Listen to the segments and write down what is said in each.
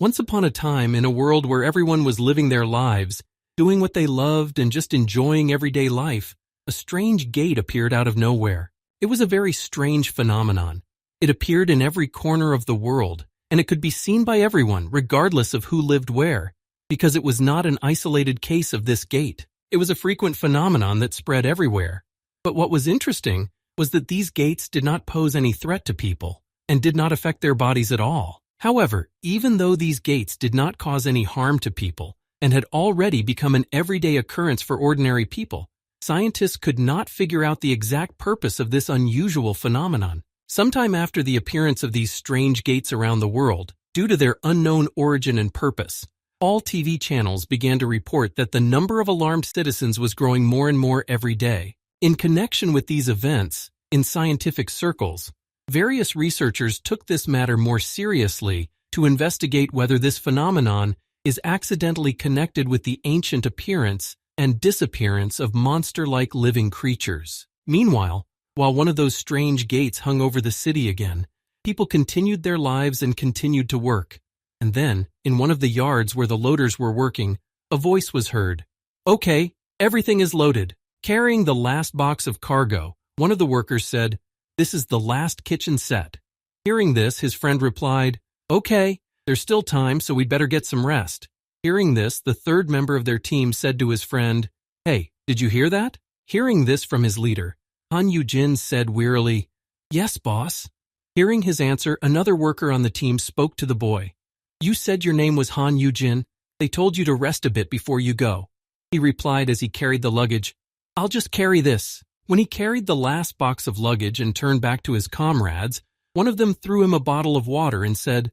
Once upon a time, in a world where everyone was living their lives, doing what they loved and just enjoying everyday life, a strange gate appeared out of nowhere. It was a very strange phenomenon. It appeared in every corner of the world, and it could be seen by everyone, regardless of who lived where, because it was not an isolated case of this gate. It was a frequent phenomenon that spread everywhere. But what was interesting was that these gates did not pose any threat to people and did not affect their bodies at all. However, even though these gates did not cause any harm to people and had already become an everyday occurrence for ordinary people, scientists could not figure out the exact purpose of this unusual phenomenon. Sometime after the appearance of these strange gates around the world, due to their unknown origin and purpose, all TV channels began to report that the number of alarmed citizens was growing more and more every day. In connection with these events, in scientific circles, various researchers took this matter more seriously to investigate whether this phenomenon is accidentally connected with the ancient appearance and disappearance of monster-like living creatures. Meanwhile, while one of those strange gates hung over the city again, people continued their lives and continued to work. And then, in one of the yards where the loaders were working, a voice was heard. "Okay, everything is loaded." Carrying the last box of cargo, one of the workers said, "This is the last kitchen set." Hearing this, his friend replied, "Okay, there's still time, so we'd better get some rest." Hearing this, the third member of their team said to his friend, "Hey, did you hear that?" Hearing this from his leader, Han Yugin said wearily, "Yes, boss." Hearing his answer, another worker on the team spoke to the boy. "You said your name was Han Yugin. They told you to rest a bit before you go." He replied as he carried the luggage, "I'll just carry this." When he carried the last box of luggage and turned back to his comrades, one of them threw him a bottle of water and said,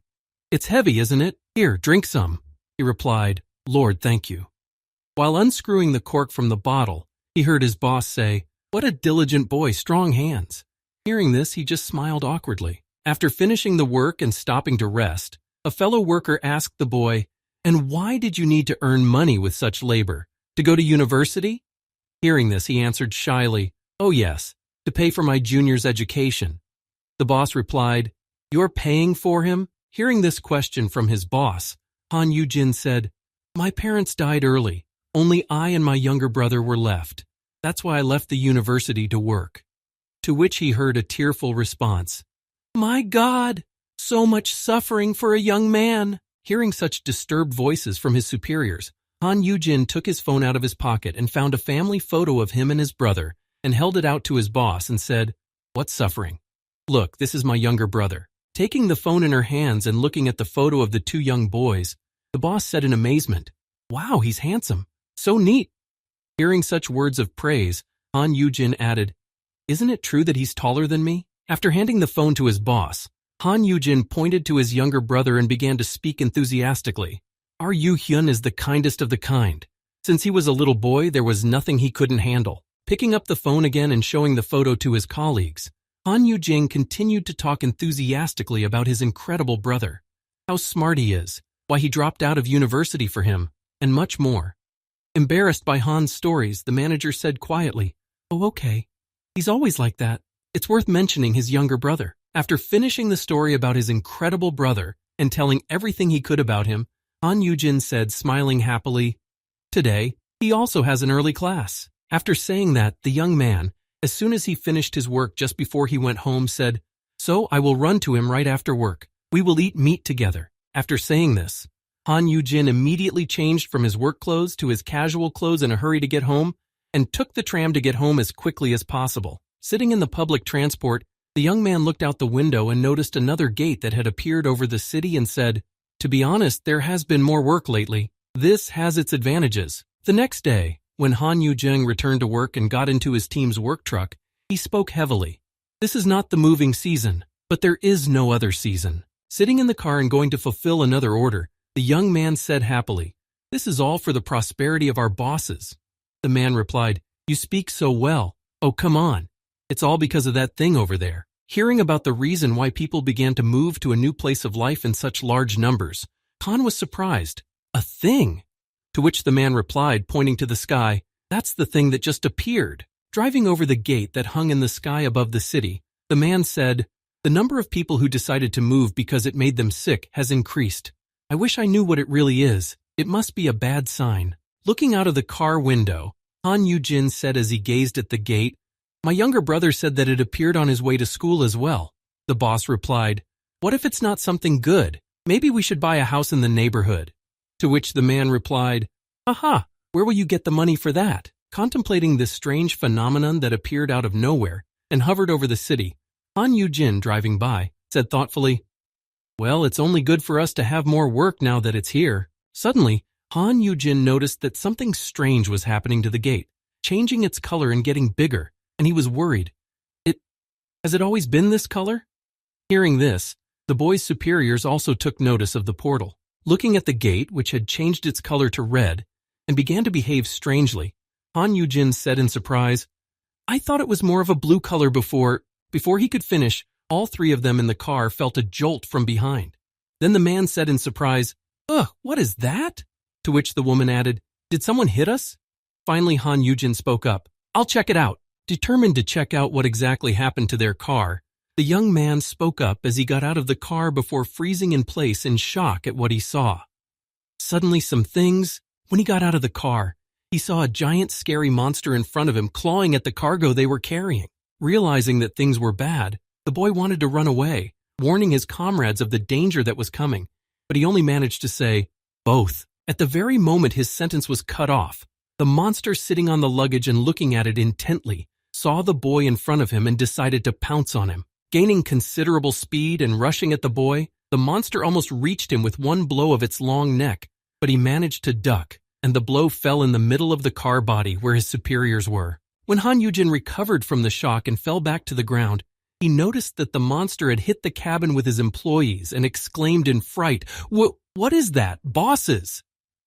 "It's heavy, isn't it? Here, drink some." He replied, "Lord, thank you." While unscrewing the cork from the bottle, he heard his boss say, "What a diligent boy, strong hands." Hearing this, he just smiled awkwardly. After finishing the work and stopping to rest, a fellow worker asked the boy, "And why did you need to earn money with such labor? To go to university?" Hearing this, he answered shyly, "Oh yes, to pay for my junior's education." The boss replied, "You're paying for him?" Hearing this question from his boss, Han Yugin said, "My parents died early. Only I and my younger brother were left. That's why I left the university to work." To which he heard a tearful response, "My God, so much suffering for a young man." Hearing such disturbed voices from his superiors, Han Yugin took his phone out of his pocket and found a family photo of him and his brother and held it out to his boss and said, "What suffering? Look, this is my younger brother." Taking the phone in her hands and looking at the photo of the two young boys, the boss said in amazement, "Wow, he's handsome. So neat." Hearing such words of praise, Han Yugin added, "Isn't it true that he's taller than me?" After handing the phone to his boss, Han Yugin pointed to his younger brother and began to speak enthusiastically. "Our Yuhun is the kindest of the kind. Since he was a little boy, there was nothing he couldn't handle." Picking up the phone again and showing the photo to his colleagues, Han Yugin continued to talk enthusiastically about his incredible brother, how smart he is, why he dropped out of university for him, and much more. Embarrassed by Han's stories, the manager said quietly, "Oh, okay. He's always like that. It's worth mentioning his younger brother." After finishing the story about his incredible brother and telling everything he could about him, Han Yugin said, smiling happily, "Today, he also has an early class." After saying that, the young man, as soon as he finished his work just before he went home, said, "So I will run to him right after work. We will eat meat together." After saying this, Han Yugin immediately changed from his work clothes to his casual clothes in a hurry to get home and took the tram to get home as quickly as possible. Sitting in the public transport, the young man looked out the window and noticed another gate that had appeared over the city and said, "To be honest, there has been more work lately. This has its advantages." The next day, when Han Yugin returned to work and got into his team's work truck, he spoke heavily. "This is not the moving season, but there is no other season." Sitting in the car and going to fulfill another order, the young man said happily, "This is all for the prosperity of our bosses." The man replied, "You speak so well. Oh, come on. It's all because of that thing over there." Hearing about the reason why people began to move to a new place of life in such large numbers, Han was surprised. "A thing?" To which the man replied, pointing to the sky, "That's the thing that just appeared." Driving over the gate that hung in the sky above the city, the man said, "The number of people who decided to move because it made them sick has increased. I wish I knew what it really is. It must be a bad sign. Looking out of the car window, Han Yugin said as he gazed at the gate, "My younger brother said that it appeared on his way to school as well." The boss replied, "What if it's not something good? Maybe we should buy a house in the neighborhood." To which the man replied, "Aha, where will you get the money for that?" Contemplating this strange phenomenon that appeared out of nowhere and hovered over the city, Han Yugin, driving by, said thoughtfully, "Well, it's only good for us to have more work now that it's here." Suddenly, Han Yugin noticed that something strange was happening to the gate, changing its color and getting bigger, and he was worried. Has it always been this color? Hearing this, the boy's superiors also took notice of the portal. Looking at the gate, which had changed its color to red and began to behave strangely, Han Yugin said in surprise, "I thought it was more of a blue color before." Before he could finish, all three of them in the car felt a jolt from behind. Then the man said in surprise, "Ugh, what is that?" To which the woman added, "Did someone hit us?" Finally, Han Yugin spoke up, "I'll check it out." Determined to check out what exactly happened to their car, the young man spoke up as he got out of the car before freezing in place in shock at what he saw. Suddenly, when he got out of the car, he saw a giant scary monster in front of him clawing at the cargo they were carrying. Realizing that things were bad, the boy wanted to run away, warning his comrades of the danger that was coming, but he only managed to say, "Both." At the very moment his sentence was cut off, the monster sitting on the luggage and looking at it intently saw the boy in front of him and decided to pounce on him. Gaining considerable speed and rushing at the boy, the monster almost reached him with one blow of its long neck, but he managed to duck, and the blow fell in the middle of the car body where his superiors were. When Han Yugin recovered from the shock and fell back to the ground, he noticed that the monster had hit the cabin with his employees and exclaimed in fright, What is that? Bosses!"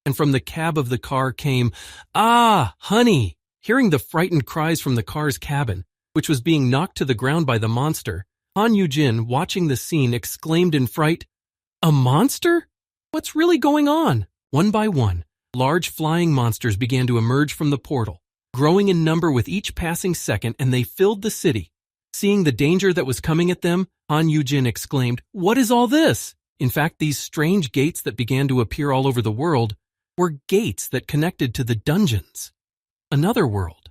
And from the cab of the car came, "Ah, honey!" Hearing the frightened cries from the car's cabin, which was being knocked to the ground by the monster, Han Yugin, watching the scene, exclaimed in fright, "A monster? What's really going on?" One by one, large flying monsters began to emerge from the portal, growing in number with each passing second, and they filled the city. Seeing the danger that was coming at them, Han Yugin exclaimed, "What is all this?" In fact, these strange gates that began to appear all over the world were gates that connected to the dungeons. Another world.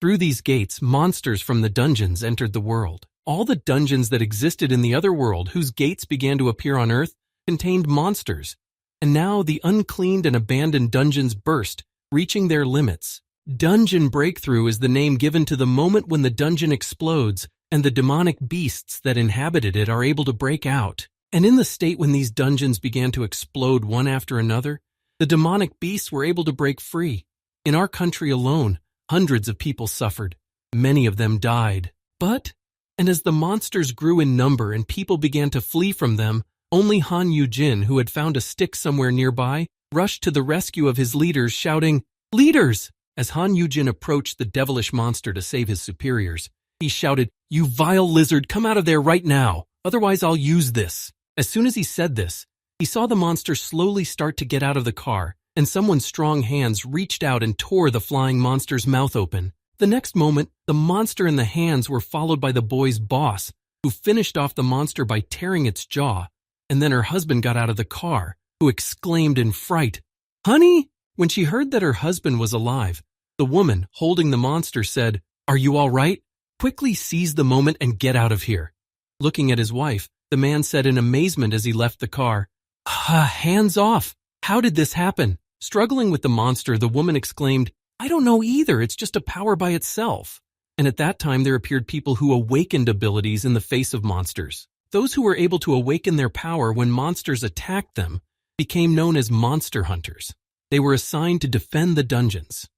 Through these gates, monsters from the dungeons entered the world. All the dungeons that existed in the other world, whose gates began to appear on Earth, contained monsters. And now the uncleaned and abandoned dungeons burst, reaching their limits. Dungeon breakthrough is the name given to the moment when the dungeon explodes and the demonic beasts that inhabited it are able to break out. And in the state when these dungeons began to explode one after another, the demonic beasts were able to break free. In our country alone, hundreds of people suffered. Many of them died. And as the monsters grew in number and people began to flee from them, only Han Yugin, who had found a stick somewhere nearby, rushed to the rescue of his leaders, shouting, "Leaders!" As Han Yugin approached the devilish monster to save his superiors, he shouted, "You vile lizard, come out of there right now, otherwise I'll use this." As soon as he said this, he saw the monster slowly start to get out of the car, and someone's strong hands reached out and tore the flying monster's mouth open. The next moment, the monster and the hands were followed by the boy's boss, who finished off the monster by tearing its jaw, and then her husband got out of the car, who exclaimed in fright, "Honey!" When she heard that her husband was alive, the woman, holding the monster, said, "Are you all right? Quickly seize the moment and get out of here." Looking at his wife, the man said in amazement as he left the car, "Hands off! How did this happen?" Struggling with the monster, the woman exclaimed, "I don't know either, it's just a power by itself." And at that time there appeared people who awakened abilities in the face of monsters. Those who were able to awaken their power when monsters attacked them became known as monster hunters. They were assigned to defend the dungeons.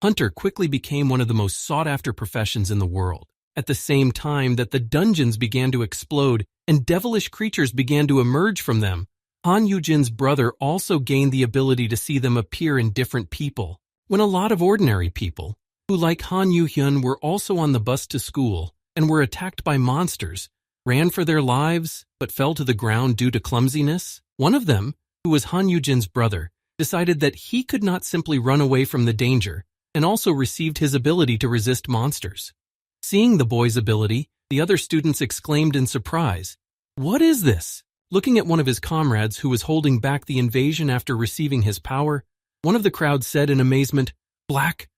Hunter quickly became one of the most sought-after professions in the world. At the same time that the dungeons began to explode and devilish creatures began to emerge from them, Han Yugin's brother also gained the ability to see them appear in different people. When a lot of ordinary people, who like Han Yuhyun were also on the bus to school and were attacked by monsters, ran for their lives but fell to the ground due to clumsiness, one of them, who was Han Yugin's brother, decided that he could not simply run away from the danger and also received his ability to resist monsters. Seeing the boy's ability, the other students exclaimed in surprise, "What is this?" Looking at one of his comrades who was holding back the invasion after receiving his power, one of the crowd said in amazement, black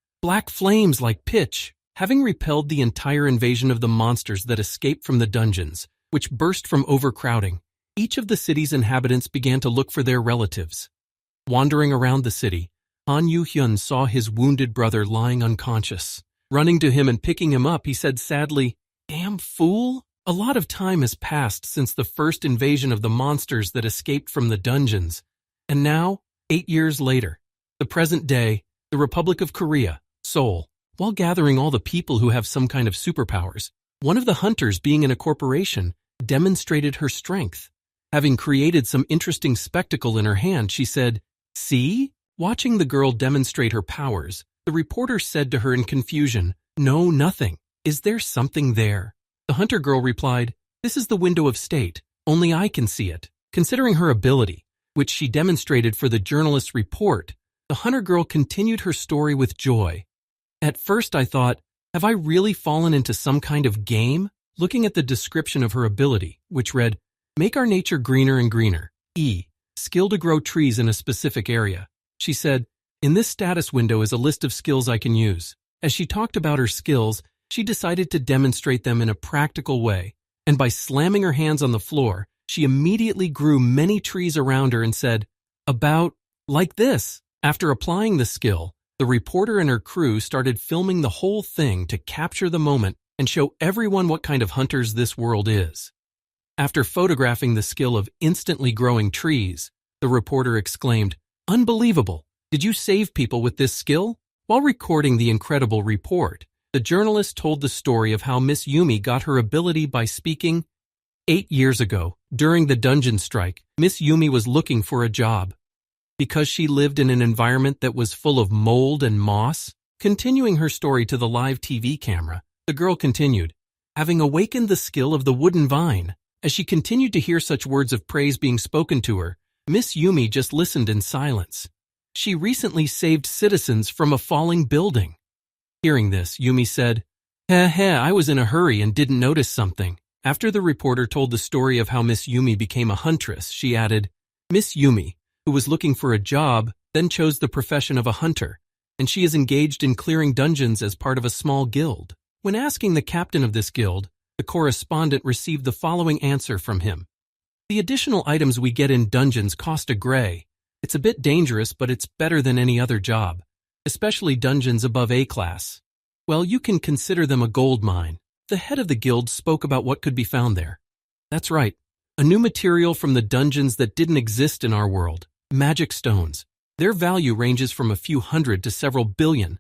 flames like pitch. Having repelled the entire invasion of the monsters that escaped from the dungeons, which burst from overcrowding, each of the city's inhabitants began to look for their relatives. Wandering around the city, Han Yugin saw his wounded brother lying unconscious. Running to him and picking him up, he said sadly, "Damn fool! A lot of time has passed since the first invasion of the monsters that escaped from the dungeons. And now, 8 years later, the present day, the Republic of Korea, Seoul, while gathering all the people who have some kind of superpowers, one of the hunters being in a corporation demonstrated her strength. Having created some interesting spectacle in her hand, she said, 'See?' Watching the girl demonstrate her powers, the reporter said to her in confusion, 'No, nothing. Is there something there?' The hunter girl replied, 'This is the window of state. Only I can see it.' Considering her ability, which she demonstrated for the journalist's report, the hunter girl continued her story with joy. 'At first I thought, have I really fallen into some kind of game?' Looking at the description of her ability, which read, 'Make our nature greener and greener. Skill to grow trees in a specific area.' She said, 'In this status window is a list of skills I can use.' As she talked about her skills, she decided to demonstrate them in a practical way, and by slamming her hands on the floor, she immediately grew many trees around her and said, 'About like this.' After applying the skill, the reporter and her crew started filming the whole thing to capture the moment and show everyone what kind of hunters this world is. After photographing the skill of instantly growing trees, the reporter exclaimed, 'Unbelievable! Did you save people with this skill?' While recording the incredible report, the journalist told the story of how Miss Yumi got her ability by speaking. 8 years ago, during the dungeon strike, Miss Yumi was looking for a job. Because she lived in an environment that was full of mold and moss, continuing her story to the live TV camera, the girl continued, having awakened the skill of the wooden vine. As she continued to hear such words of praise being spoken to her, Miss Yumi just listened in silence. She recently saved citizens from a falling building. Hearing this, Yumi said, I was in a hurry and didn't notice something." After the reporter told the story of how Miss Yumi became a huntress, she added, "Miss Yumi, who was looking for a job, then chose the profession of a hunter, and she is engaged in clearing dungeons as part of a small guild." When asking the captain of this guild, the correspondent received the following answer from him. "The additional items we get in dungeons cost a gray. It's a bit dangerous, but it's better than any other job, especially dungeons above A class. Well, you can consider them a gold mine." The head of the guild spoke about what could be found there. "That's right, a new material from the dungeons that didn't exist in our world. Magic stones. Their value ranges from a few hundred to several billion.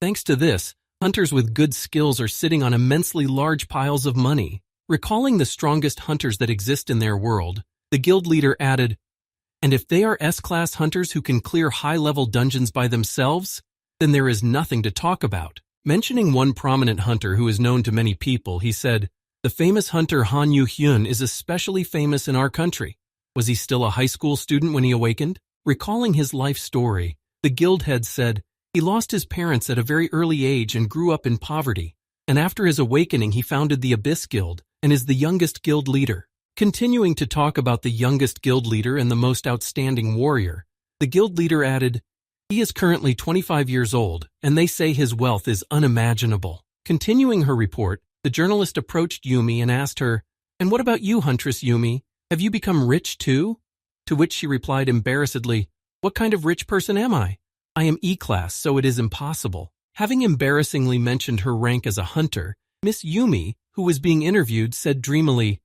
Thanks to this, hunters with good skills are sitting on immensely large piles of money." Recalling the strongest hunters that exist in their world, the guild leader added, "And if they are S-class hunters who can clear high-level dungeons by themselves, then there is nothing to talk about." Mentioning one prominent hunter who is known to many people, he said, "The famous hunter Han Yugin is especially famous in our country. Was he still a high school student when he awakened?" Recalling his life story, the guild head said, "He lost his parents at a very early age and grew up in poverty, and after his awakening he founded the Abyss Guild and is the youngest guild leader." Continuing to talk about the youngest guild leader and the most outstanding warrior, the guild leader added, "He is currently 25 years old, and they say his wealth is unimaginable." Continuing her report, the journalist approached Yumi and asked her, "And what about you, Huntress Yumi? Have you become rich too?" To which she replied embarrassedly, "What kind of rich person am I? I am E-class, so it is impossible." Having embarrassingly mentioned her rank as a hunter, Miss Yumi, who was being interviewed, said dreamily,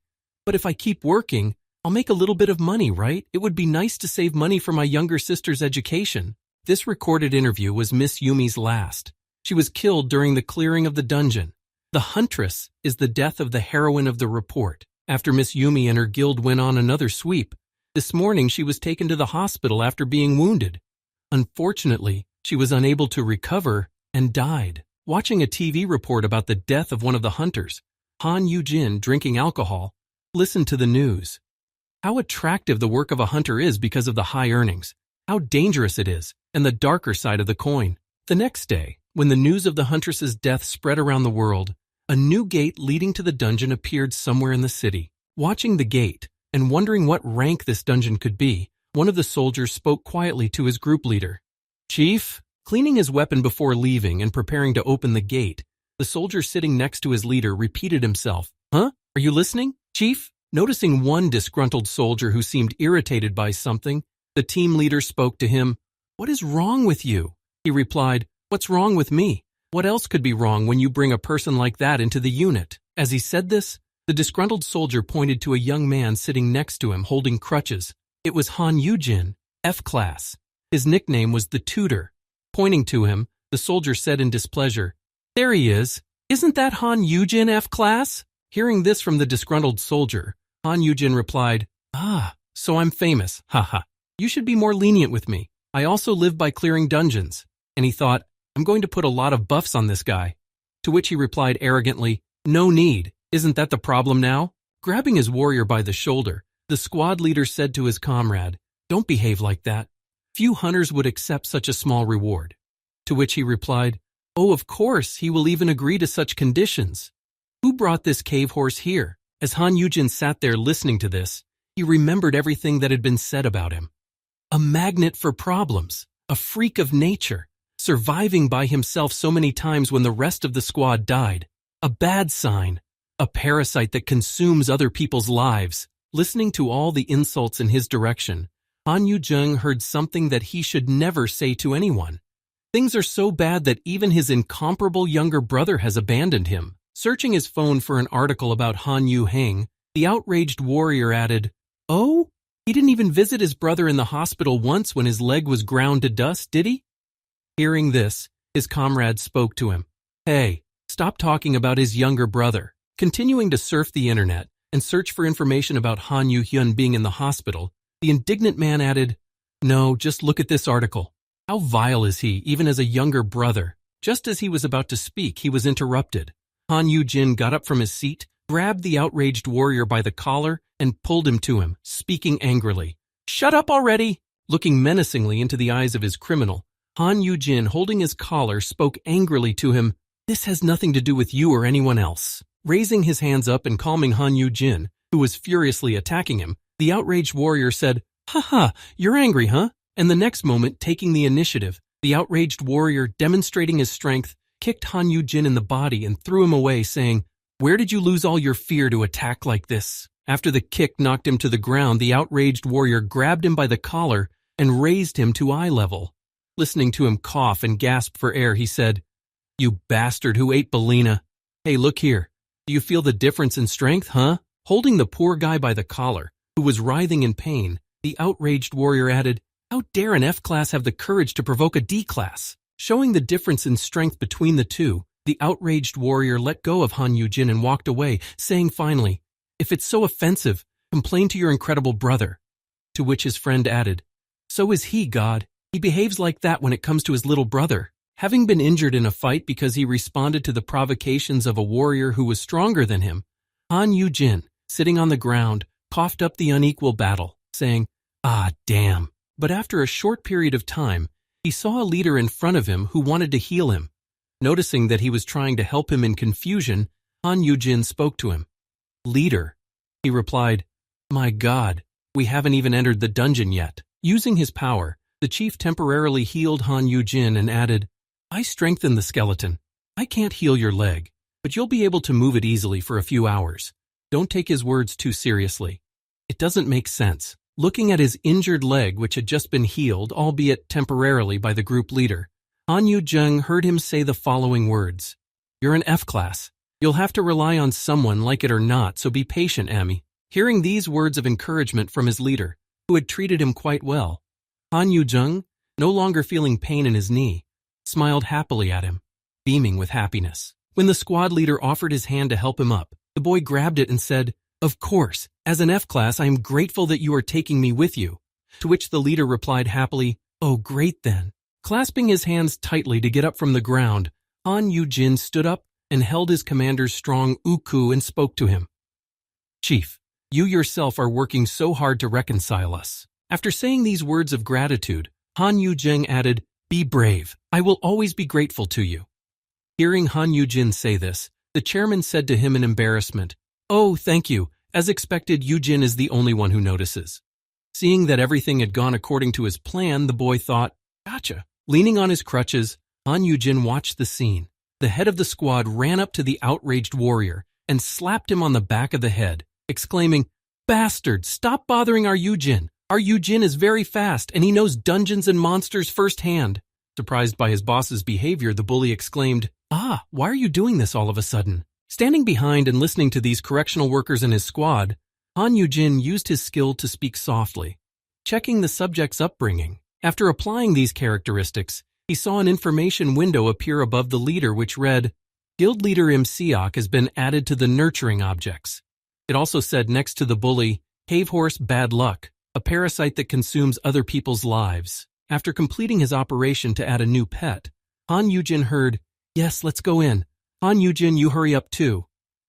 "But if I keep working, I'll make a little bit of money, right? It would be nice to save money for my younger sister's education." This recorded interview was Miss Yumi's last. She was killed during the clearing of the dungeon. The huntress is the death of the heroine of the report. After Miss Yumi and her guild went on another sweep, this morning she was taken to the hospital after being wounded. Unfortunately, she was unable to recover and died. Watching a TV report about the death of one of the hunters, Han Yugin, drinking alcohol, listened to the news. How attractive the work of a hunter is because of the high earnings, how dangerous it is, and the darker side of the coin. The next day, when the news of the huntress's death spread around the world, a new gate leading to the dungeon appeared somewhere in the city. Watching the gate, and wondering what rank this dungeon could be, one of the soldiers spoke quietly to his group leader. Chief? Cleaning his weapon before leaving and preparing to open the gate, the soldier sitting next to his leader repeated himself, Huh? Are you listening, Chief? Noticing one disgruntled soldier who seemed irritated by something, the team leader spoke to him. What is wrong with you? He replied, What's wrong with me? What else could be wrong when you bring a person like that into the unit? As he said this, the disgruntled soldier pointed to a young man sitting next to him holding crutches. It was Han Yugin, F-class. His nickname was the Tutor. Pointing to him, the soldier said in displeasure, There he is. Isn't that Han Yugin, F-class? Hearing this from the disgruntled soldier, Han Yugin replied, So I'm famous, haha. You should be more lenient with me. I also live by clearing dungeons. And he thought, I'm going to put a lot of buffs on this guy. To which he replied arrogantly, No need. Isn't that the problem now? Grabbing his warrior by the shoulder, the squad leader said to his comrade, Don't behave like that. Few hunters would accept such a small reward. To which he replied, Oh, of course, he will even agree to such conditions. Who brought this cave horse here? As Han Yugin sat there listening to this, he remembered everything that had been said about him. A magnet for problems, a freak of nature, surviving by himself so many times when the rest of the squad died, a bad sign, a parasite that consumes other people's lives. Listening to all the insults in his direction, Han Yugin heard something that he should never say to anyone. Things are so bad that even his incomparable younger brother has abandoned him. Searching his phone for an article about Han Yugin, the outraged warrior added, Oh, he didn't even visit his brother in the hospital once when his leg was ground to dust, did he? Hearing this, his comrade spoke to him. Hey, stop talking about his younger brother. Continuing to surf the internet and search for information about Han Yugin being in the hospital, the indignant man added, No, just look at this article. How vile is he, even as a younger brother? Just as he was about to speak, he was interrupted. Han Yugin got up from his seat, grabbed the outraged warrior by the collar, and pulled him to him, speaking angrily. Shut up already! Looking menacingly into the eyes of his criminal, Han Yugin, holding his collar, spoke angrily to him. This has nothing to do with you or anyone else. Raising his hands up and calming Han Yugin, who was furiously attacking him, the outraged warrior said, Haha, you're angry, huh? And the next moment, taking the initiative, the outraged warrior, demonstrating his strength, kicked Han Yugin in the body and threw him away, saying, Where did you lose all your fear to attack like this? After the kick knocked him to the ground, the outraged warrior grabbed him by the collar and raised him to eye level. Listening to him cough and gasp for air, he said, You bastard who ate Belina. Hey, look here. Do you feel the difference in strength, huh? Holding the poor guy by the collar, who was writhing in pain, the outraged warrior added, How dare an F-class have the courage to provoke a D-class? Showing the difference in strength between the two, the outraged warrior let go of Han Yugin and walked away, saying finally, If it's so offensive, complain to your incredible brother. To which his friend added, So is he, God. He behaves like that when it comes to his little brother. Having been injured in a fight because he responded to the provocations of a warrior who was stronger than him, Han Yugin, sitting on the ground, coughed up the unequal battle, saying, Damn. But after a short period of time, he saw a leader in front of him who wanted to heal him. Noticing that he was trying to help him in confusion, Han Yugin spoke to him. Leader, he replied, My God, we haven't even entered the dungeon yet. Using his power, the chief temporarily healed Han Yugin and added, I strengthened the skeleton. I can't heal your leg, but you'll be able to move it easily for a few hours. Don't take his words too seriously. It doesn't make sense. Looking at his injured leg, which had just been healed, albeit temporarily, by the group leader, Han Yugin heard him say the following words. You're an F-class. You'll have to rely on someone, like it or not, so be patient, Ami. Hearing these words of encouragement from his leader, who had treated him quite well, Han Yugin, no longer feeling pain in his knee, smiled happily at him, beaming with happiness. When the squad leader offered his hand to help him up, the boy grabbed it and said, Of course, as an F-class, I am grateful that you are taking me with you. To which the leader replied happily, Oh, great then. Clasping his hands tightly to get up from the ground, Han Yugin stood up and held his commander's strong uku and spoke to him. Chief, you yourself are working so hard to reconcile us. After saying these words of gratitude, Han Yugin added, Be brave. I will always be grateful to you. Hearing Han Yugin say this, the chairman said to him in embarrassment, Oh, thank you. As expected, Yujin is the only one who notices. Seeing that everything had gone according to his plan, the boy thought, "Gotcha." Leaning on his crutches, Han Yugin watched the scene. The head of the squad ran up to the outraged warrior and slapped him on the back of the head, exclaiming, "Bastard, stop bothering our Yujin. Our Yujin is very fast and he knows dungeons and monsters firsthand." Surprised by his boss's behavior, the bully exclaimed, "Why are you doing this all of a sudden?" Standing behind and listening to these correctional workers and his squad, Han Yujin used his skill to speak softly, checking the subject's upbringing. After applying these characteristics, he saw an information window appear above the leader which read, "Guild Leader Im Seok has been added to the nurturing objects." It also said next to the bully, "Cave Horse Bad Luck, a parasite that consumes other people's lives." After completing his operation to add a new pet, Han Yujin heard, "Yes, let's go in. Han Yujin, you hurry up too."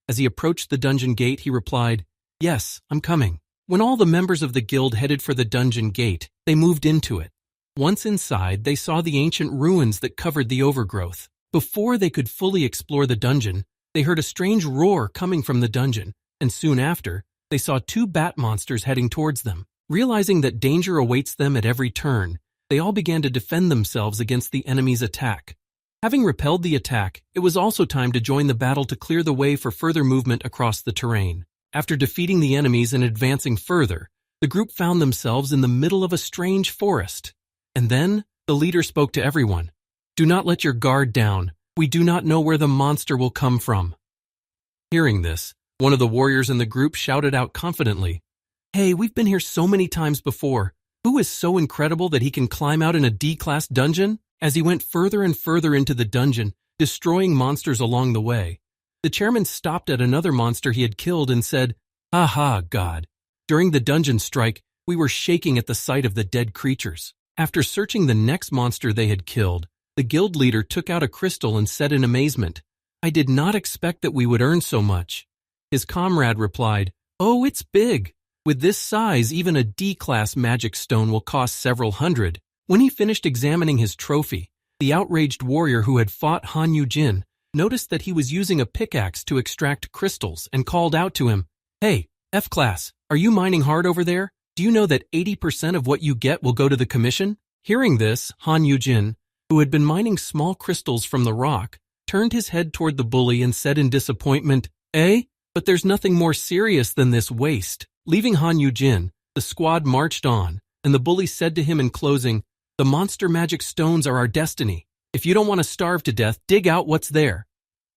As he approached the dungeon gate, he replied, "Yes, I'm coming." When all the members of the guild headed for the dungeon gate, they moved into it. Once inside, they saw the ancient ruins that covered the overgrowth. Before they could fully explore the dungeon, they heard a strange roar coming from the dungeon, and soon after, they saw two bat monsters heading towards them. Realizing that danger awaits them at every turn, they all began to defend themselves against the enemy's attack. Having repelled the attack, it was also time to join the battle to clear the way for further movement across the terrain. After defeating the enemies and advancing further, the group found themselves in the middle of a strange forest. And then, the leader spoke to everyone. "Do not let your guard down. We do not know where the monster will come from." Hearing this, one of the warriors in the group shouted out confidently, "Hey, we've been here so many times before. Who is so incredible that he can climb out in a D-class dungeon?" As he went further and further into the dungeon, destroying monsters along the way, the chairman stopped at another monster he had killed and said, "Ha, God. During the dungeon strike, we were shaking at the sight of the dead creatures." After searching the next monster they had killed, the guild leader took out a crystal and said in amazement, "I did not expect that we would earn so much." His comrade replied, "Oh, it's big. With this size, even a D-class magic stone will cost several hundred." When he finished examining his trophy, the outraged warrior who had fought Han Yujin noticed that he was using a pickaxe to extract crystals and called out to him, "Hey, F-class, are you mining hard over there? Do you know that 80% of what you get will go to the commission?" Hearing this, Han Yujin, who had been mining small crystals from the rock, turned his head toward the bully and said in disappointment, But there's nothing more serious than this waste." Leaving Han Yujin, the squad marched on, and the bully said to him in closing, "The monster magic stones are our destiny. If you don't want to starve to death, dig out what's there."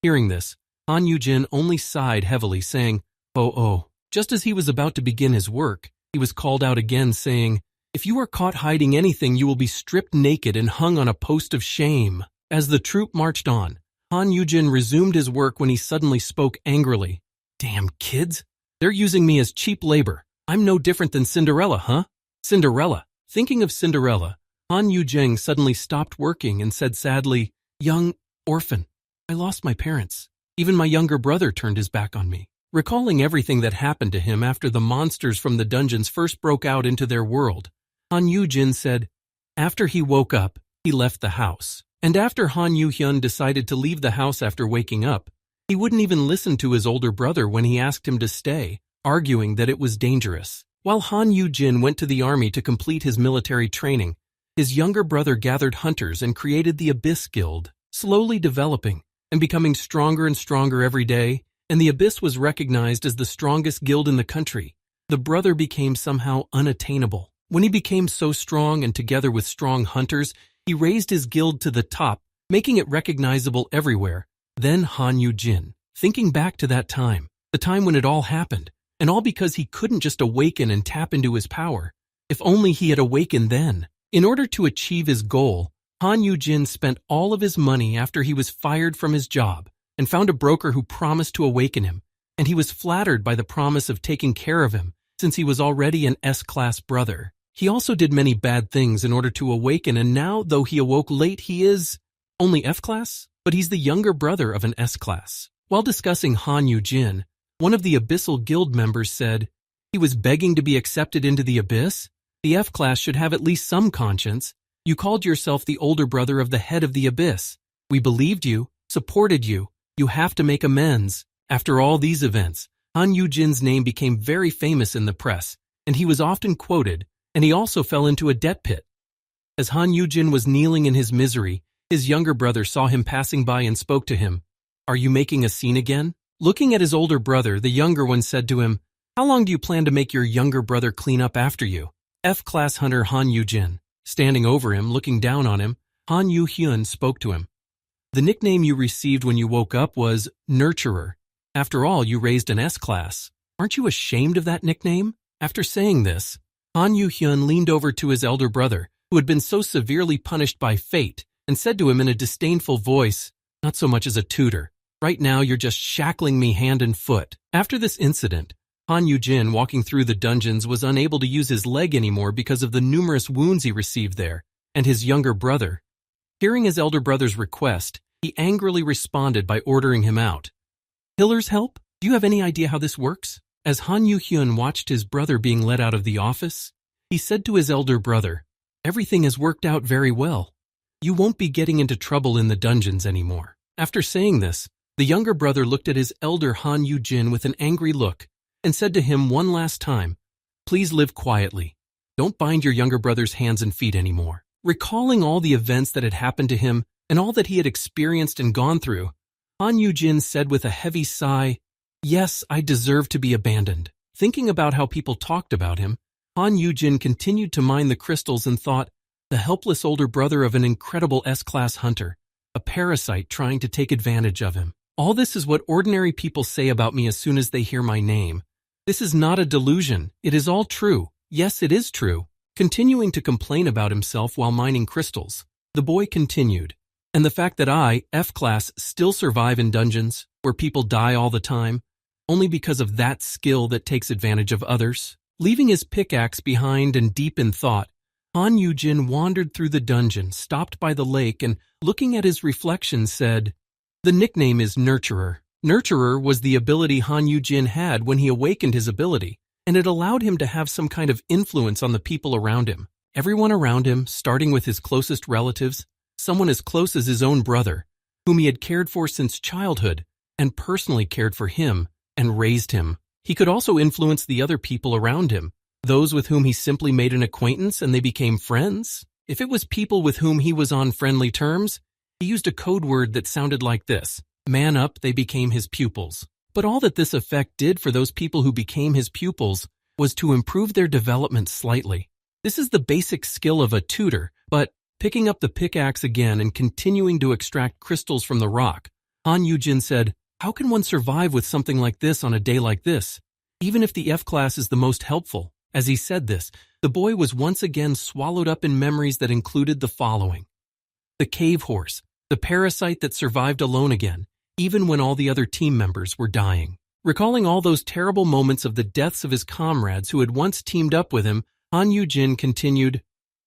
Hearing this, Han Yujin only sighed heavily, saying, "Oh." Just as he was about to begin his work, he was called out again, saying, "If you are caught hiding anything, you will be stripped naked and hung on a post of shame." As the troop marched on, Han Yujin resumed his work when he suddenly spoke angrily. "Damn kids! They're using me as cheap labor. I'm no different than Cinderella, huh? Cinderella." Thinking of Cinderella, Han Yujin suddenly stopped working and said sadly, "Young orphan, I lost my parents. Even my younger brother turned his back on me." Recalling everything that happened to him after the monsters from the dungeons first broke out into their world, Han Yujin said, after he woke up, he left the house. And after Han Yuhyun decided to leave the house after waking up, he wouldn't even listen to his older brother when he asked him to stay, arguing that it was dangerous. While Han Yujin went to the army to complete his military training, his younger brother gathered hunters and created the Abyss Guild, slowly developing and becoming stronger and stronger every day, and the Abyss was recognized as the strongest guild in the country. The brother became somehow unattainable. When he became so strong and together with strong hunters, he raised his guild to the top, making it recognizable everywhere. Then Han Yujin, thinking back to that time, the time when it all happened, and all because he couldn't just awaken and tap into his power. If only he had awakened then. In order to achieve his goal, Han Yujin spent all of his money after he was fired from his job and found a broker who promised to awaken him, and he was flattered by the promise of taking care of him since he was already an S-class brother. He also did many bad things in order to awaken, and now, though he awoke late, he is only F-class, but he's the younger brother of an S-class. While discussing Han Yujin, one of the Abyssal Guild members said, "He was begging to be accepted into the Abyss? The F-class should have at least some conscience. You called yourself the older brother of the head of the Abyss. We believed you, supported you. You have to make amends. After all these events, Han Yujin's name became very famous in the press, and he was often quoted, and he also fell into a debt pit. As Han Yujin was kneeling in his misery, his younger brother saw him passing by and spoke to him. "Are you making a scene again?" Looking at his older brother, the younger one said to him, "How long do you plan to make your younger brother clean up after you?" F-class hunter Han Yujin. Standing over him, looking down on him, Han Yuhun spoke to him. "The nickname you received when you woke up was Nurturer. After all, you raised an S-class. Aren't you ashamed of that nickname?" After saying this, Han Yuhyun leaned over to his elder brother, who had been so severely punished by fate, and said to him in a disdainful voice, "Not so much as a tutor. Right now you're just shackling me hand and foot." After this incident, Han Yujin, walking through the dungeons, was unable to use his leg anymore because of the numerous wounds he received there, and his younger brother. Hearing his elder brother's request, he angrily responded by ordering him out. "Hiller's help? Do you have any idea how this works?" As Han Yuhyun watched his brother being let out of the office, he said to his elder brother, "Everything has worked out very well. You won't be getting into trouble in the dungeons anymore." After saying this, the younger brother looked at his elder Han Yujin with an angry look and said to him one last time, "Please live quietly. Don't bind your younger brother's hands and feet anymore." Recalling all the events that had happened to him and all that he had experienced and gone through, Han Yujin said with a heavy sigh, "Yes, I deserve to be abandoned." Thinking about how people talked about him, Han Yujin continued to mine the crystals and thought, the helpless older brother of an incredible S-class hunter, a parasite trying to take advantage of him. All this is what ordinary people say about me as soon as they hear my name. This is not a delusion. It is all true. Yes, it is true. Continuing to complain about himself while mining crystals, the boy continued, "And the fact that I, F-class, still survive in dungeons, where people die all the time, only because of that skill that takes advantage of others." Leaving his pickaxe behind and deep in thought, Han Yujin wandered through the dungeon, stopped by the lake, and, looking at his reflection, said, "The nickname is Nurturer." Nurturer was the ability Han Yujin had when he awakened his ability, and it allowed him to have some kind of influence on the people around him. Everyone around him, starting with his closest relatives, someone as close as his own brother, whom he had cared for since childhood, and personally cared for him and raised him. He could also influence the other people around him, those with whom he simply made an acquaintance and they became friends. If it was people with whom he was on friendly terms, he used a code word that sounded like this: "Man up, they became his pupils." But all that this effect did for those people who became his pupils was to improve their development slightly. This is the basic skill of a tutor, but picking up the pickaxe again and continuing to extract crystals from the rock, Han Yujin said, "How can one survive with something like this on a day like this, even if the F-class is the most helpful?" As he said this, the boy was once again swallowed up in memories that included the following: the cave horse, the parasite that survived alone again, even when all the other team members were dying. Recalling all those terrible moments of the deaths of his comrades who had once teamed up with him, Han Yujin continued,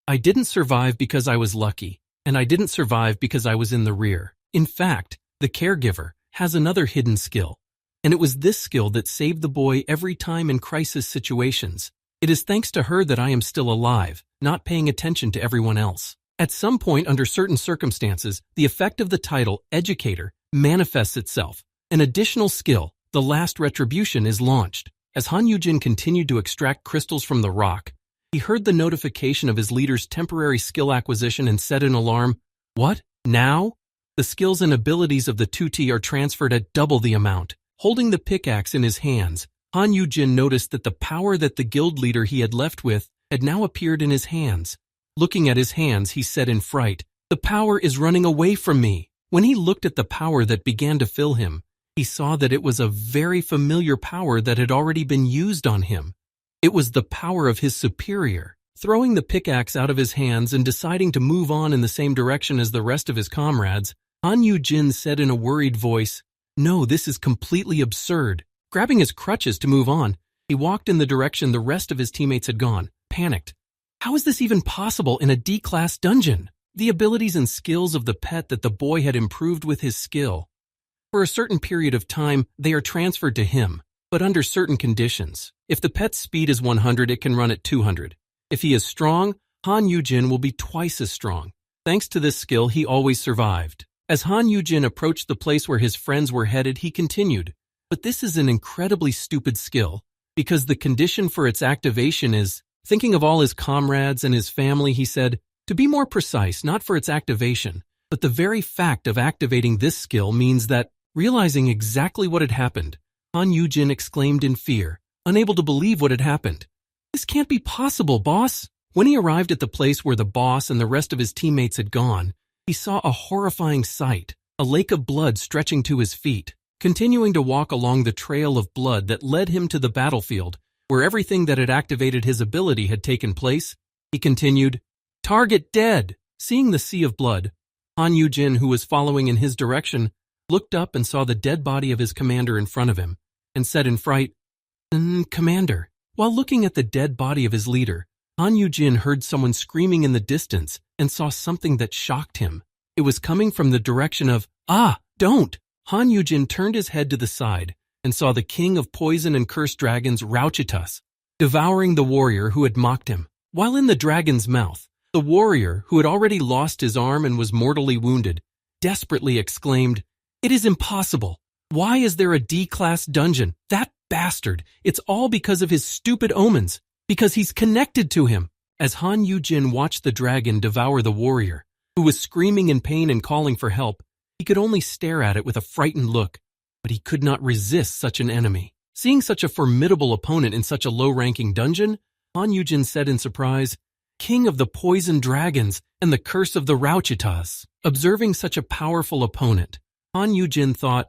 "I didn't survive because I was lucky, and I didn't survive because I was in the rear. In fact, the caregiver has another hidden skill, and it was this skill that saved the boy every time in crisis situations. It is thanks to her that I am still alive, not paying attention to everyone else." At some point under certain circumstances, the effect of the title Educator manifests itself. An additional skill, the Last Retribution, is launched. As Han Yujin continued to extract crystals from the rock, he heard the notification of his leader's temporary skill acquisition and said in alarm, "What? Now?" The skills and abilities of the 2T are transferred at double the amount. Holding the pickaxe in his hands, Han Yujin noticed that the power that the guild leader he had left with had now appeared in his hands. Looking at his hands, he said in fright, "The power is running away from me." When he looked at the power that began to fill him, he saw that it was a very familiar power that had already been used on him. It was the power of his superior. Throwing the pickaxe out of his hands and deciding to move on in the same direction as the rest of his comrades, Han Yujin said in a worried voice, "No, this is completely absurd." Grabbing his crutches to move on, he walked in the direction the rest of his teammates had gone, panicked. How is this even possible in a D-class dungeon? The abilities and skills of the pet that the boy had improved with his skill. For a certain period of time, they are transferred to him, but under certain conditions. If the pet's speed is 100, it can run at 200. If he is strong, Han Yujin will be twice as strong. Thanks to this skill, he always survived. As Han Yujin approached the place where his friends were headed, he continued, But this is an incredibly stupid skill, because the condition for its activation is, thinking of all his comrades and his family, he said, to be more precise, not for its activation, but the very fact of activating this skill means that, realizing exactly what had happened, Han Yugin exclaimed in fear, unable to believe what had happened. This can't be possible, boss! When he arrived at the place where the boss and the rest of his teammates had gone, he saw a horrifying sight, a lake of blood stretching to his feet. Continuing to walk along the trail of blood that led him to the battlefield, where everything that had activated his ability had taken place, he continued, "Target dead!" Seeing the sea of blood, Han Yugin, who was following in his direction, looked up and saw the dead body of his commander in front of him, and said in fright, "Commander." While looking at the dead body of his leader, Han Yugin heard someone screaming in the distance and saw something that shocked him. It was coming from the direction of, don't! Han Yugin turned his head to the side and saw the king of poison and cursed dragons, Rauchitas, devouring the warrior who had mocked him. While in the dragon's mouth, the warrior, who had already lost his arm and was mortally wounded, desperately exclaimed, "It is impossible! Why is there a D-class dungeon? That bastard! It's all because of his stupid omens! Because he's connected to him!" As Han Yugin watched the dragon devour the warrior, who was screaming in pain and calling for help, he could only stare at it with a frightened look, but he could not resist such an enemy. Seeing such a formidable opponent in such a low-ranking dungeon, Han Yugin said in surprise, "King of the poison dragons and the curse of the Rauchitas." Observing such a powerful opponent, Han Yugin thought,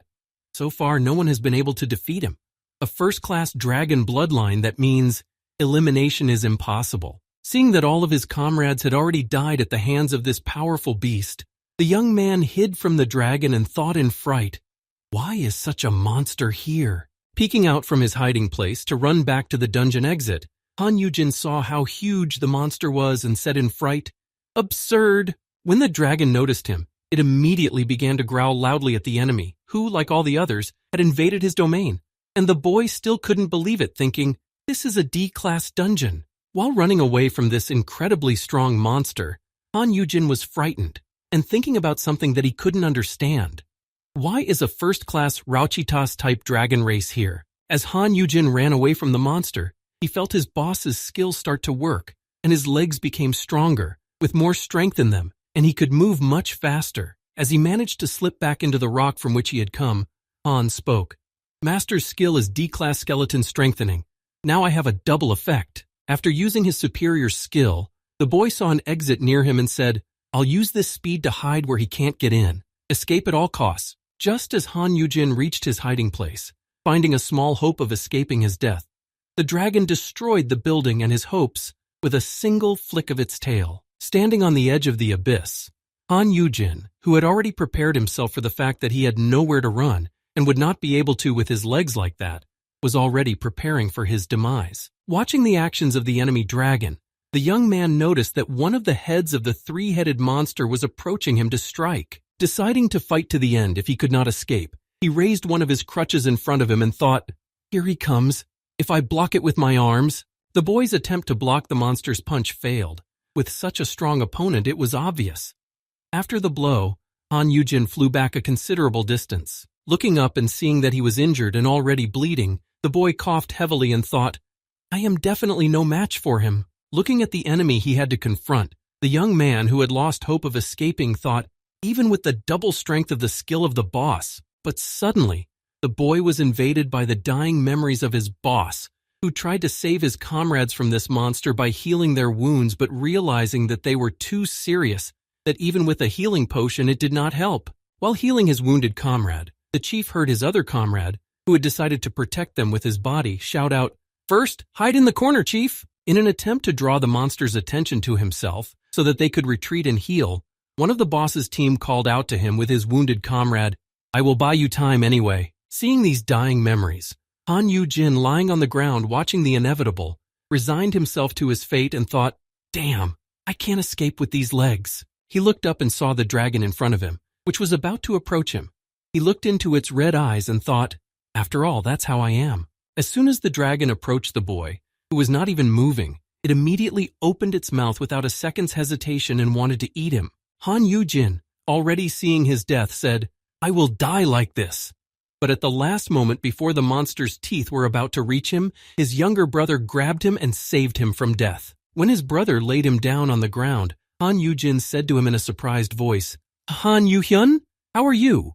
so far no one has been able to defeat him. A first-class dragon bloodline, that means elimination is impossible. Seeing that all of his comrades had already died at the hands of this powerful beast, the young man hid from the dragon and thought in fright, "Why is such a monster here?" Peeking out from his hiding place to run back to the dungeon exit, Han Yugin saw how huge the monster was and said in fright, "Absurd!" When the dragon noticed him, it immediately began to growl loudly at the enemy, who, like all the others, had invaded his domain. And the boy still couldn't believe it, thinking, "This is a D-class dungeon." While running away from this incredibly strong monster, Han Yugin was frightened and thinking about something that he couldn't understand. Why is a first-class Rauchitas-type dragon race here? As Han Yugin ran away from the monster, he felt his boss's skills start to work, and his legs became stronger, with more strength in them, and he could move much faster. As he managed to slip back into the rock from which he had come, Han spoke, "Master's skill is D-class skeleton strengthening. Now I have a double effect." After using his superior skill, the boy saw an exit near him and said, "I'll use this speed to hide where he can't get in. Escape at all costs." Just as Han Yugin reached his hiding place, finding a small hope of escaping his death, the dragon destroyed the building and his hopes with a single flick of its tail. Standing on the edge of the abyss, Han Yugin, who had already prepared himself for the fact that he had nowhere to run and would not be able to with his legs like that, was already preparing for his demise. Watching the actions of the enemy dragon, the young man noticed that one of the heads of the three-headed monster was approaching him to strike. Deciding to fight to the end if he could not escape, he raised one of his crutches in front of him and thought, "Here he comes. If I block it with my arms." The boy's attempt to block the monster's punch failed. With such a strong opponent, it was obvious. After the blow, Han Yugin flew back a considerable distance. Looking up and seeing that he was injured and already bleeding, the boy coughed heavily and thought, "I am definitely no match for him." Looking at the enemy he had to confront, the young man who had lost hope of escaping thought, even with the double strength of the skill of the boss. But suddenly, the boy was invaded by the dying memories of his boss, who tried to save his comrades from this monster by healing their wounds, but realizing that they were too serious, that even with a healing potion it did not help. While healing his wounded comrade, the chief heard his other comrade, who had decided to protect them with his body, shout out, "First, hide in the corner, chief!" In an attempt to draw the monster's attention to himself so that they could retreat and heal, one of the boss's team called out to him with his wounded comrade, "I will buy you time anyway." Seeing these dying memories, Han Yugin, lying on the ground watching the inevitable, resigned himself to his fate and thought, "Damn, I can't escape with these legs." He looked up and saw the dragon in front of him, which was about to approach him. He looked into its red eyes and thought, "After all, that's how I am." As soon as the dragon approached the boy, who was not even moving, it immediately opened its mouth without a second's hesitation and wanted to eat him. Han Yugin, already seeing his death, said, "I will die like this." But at the last moment before the monster's teeth were about to reach him, his younger brother grabbed him and saved him from death. When his brother laid him down on the ground, Han Yugin said to him in a surprised voice, "Han Yuhun, how are you?"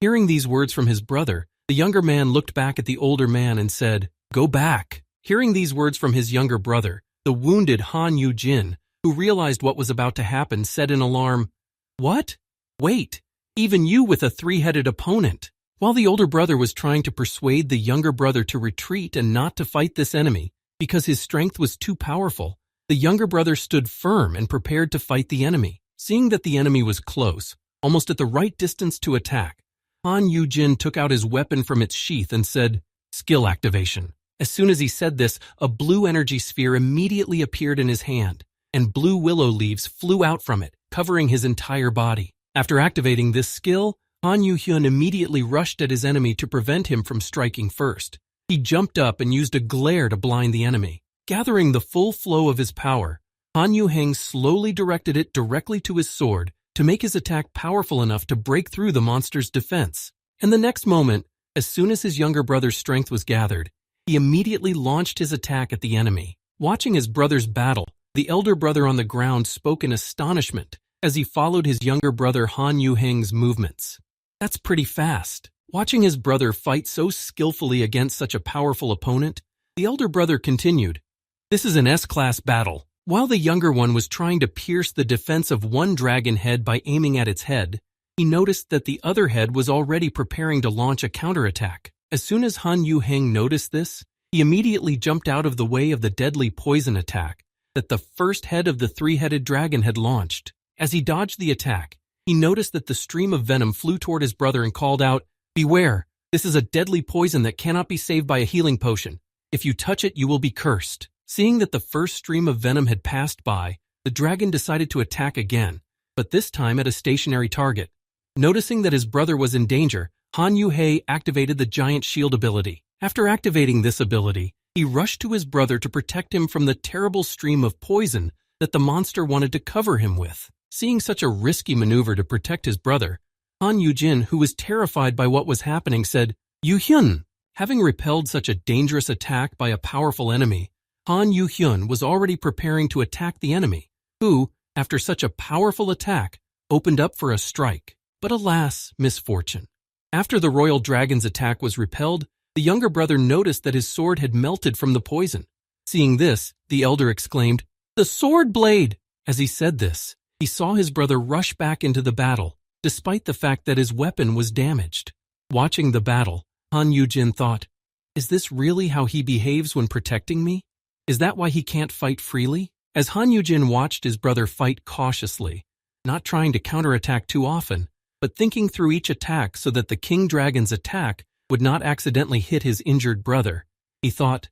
Hearing these words from his brother, the younger man looked back at the older man and said, "Go back." Hearing these words from his younger brother, the wounded Han Yugin, who realized what was about to happen, said in alarm, "What? Wait, even you with a three-headed opponent." While the older brother was trying to persuade the younger brother to retreat and not to fight this enemy, because his strength was too powerful, the younger brother stood firm and prepared to fight the enemy. Seeing that the enemy was close, almost at the right distance to attack, Han Yugin took out his weapon from its sheath and said, "Skill activation." As soon as he said this, a blue energy sphere immediately appeared in his hand, and blue willow leaves flew out from it, covering his entire body. After activating this skill, Han Yuhun immediately rushed at his enemy to prevent him from striking first. He jumped up and used a glare to blind the enemy. Gathering the full flow of his power, Han Yuheng slowly directed it directly to his sword to make his attack powerful enough to break through the monster's defense. And the next moment, as soon as his younger brother's strength was gathered, he immediately launched his attack at the enemy. Watching his brother's battle, the elder brother on the ground spoke in astonishment as he followed his younger brother Han Yuheng's movements. "That's pretty fast." Watching his brother fight so skillfully against such a powerful opponent, the elder brother continued, "This is an S-class battle." While the younger one was trying to pierce the defense of one dragon head by aiming at its head, he noticed that the other head was already preparing to launch a counterattack. As soon as Han Yuheng noticed this, he immediately jumped out of the way of the deadly poison attack that the first head of the three-headed dragon had launched. As he dodged the attack, he noticed that the stream of venom flew toward his brother and called out, "Beware, this is a deadly poison that cannot be saved by a healing potion. If you touch it, you will be cursed." Seeing that the first stream of venom had passed by, the dragon decided to attack again, but this time at a stationary target. Noticing that his brother was in danger, Han Yuhei activated the giant shield ability. After activating this ability, he rushed to his brother to protect him from the terrible stream of poison that the monster wanted to cover him with. Seeing such a risky maneuver to protect his brother, Han Yujin, who was terrified by what was happening, said, "Yuhyun." Having repelled such a dangerous attack by a powerful enemy, Han Yuhyun was already preparing to attack the enemy, who, after such a powerful attack, opened up for a strike. But alas, misfortune. After the royal dragon's attack was repelled, the younger brother noticed that his sword had melted from the poison. Seeing this, the elder exclaimed, "The sword blade!" As he said this, he saw his brother rush back into the battle, despite the fact that his weapon was damaged. Watching the battle, Han Yujin thought, "Is this really how he behaves when protecting me? Is that why he can't fight freely?" As Han Yujin watched his brother fight cautiously, not trying to counterattack too often, but thinking through each attack so that the king dragon's attack would not accidentally hit his injured brother, he thought,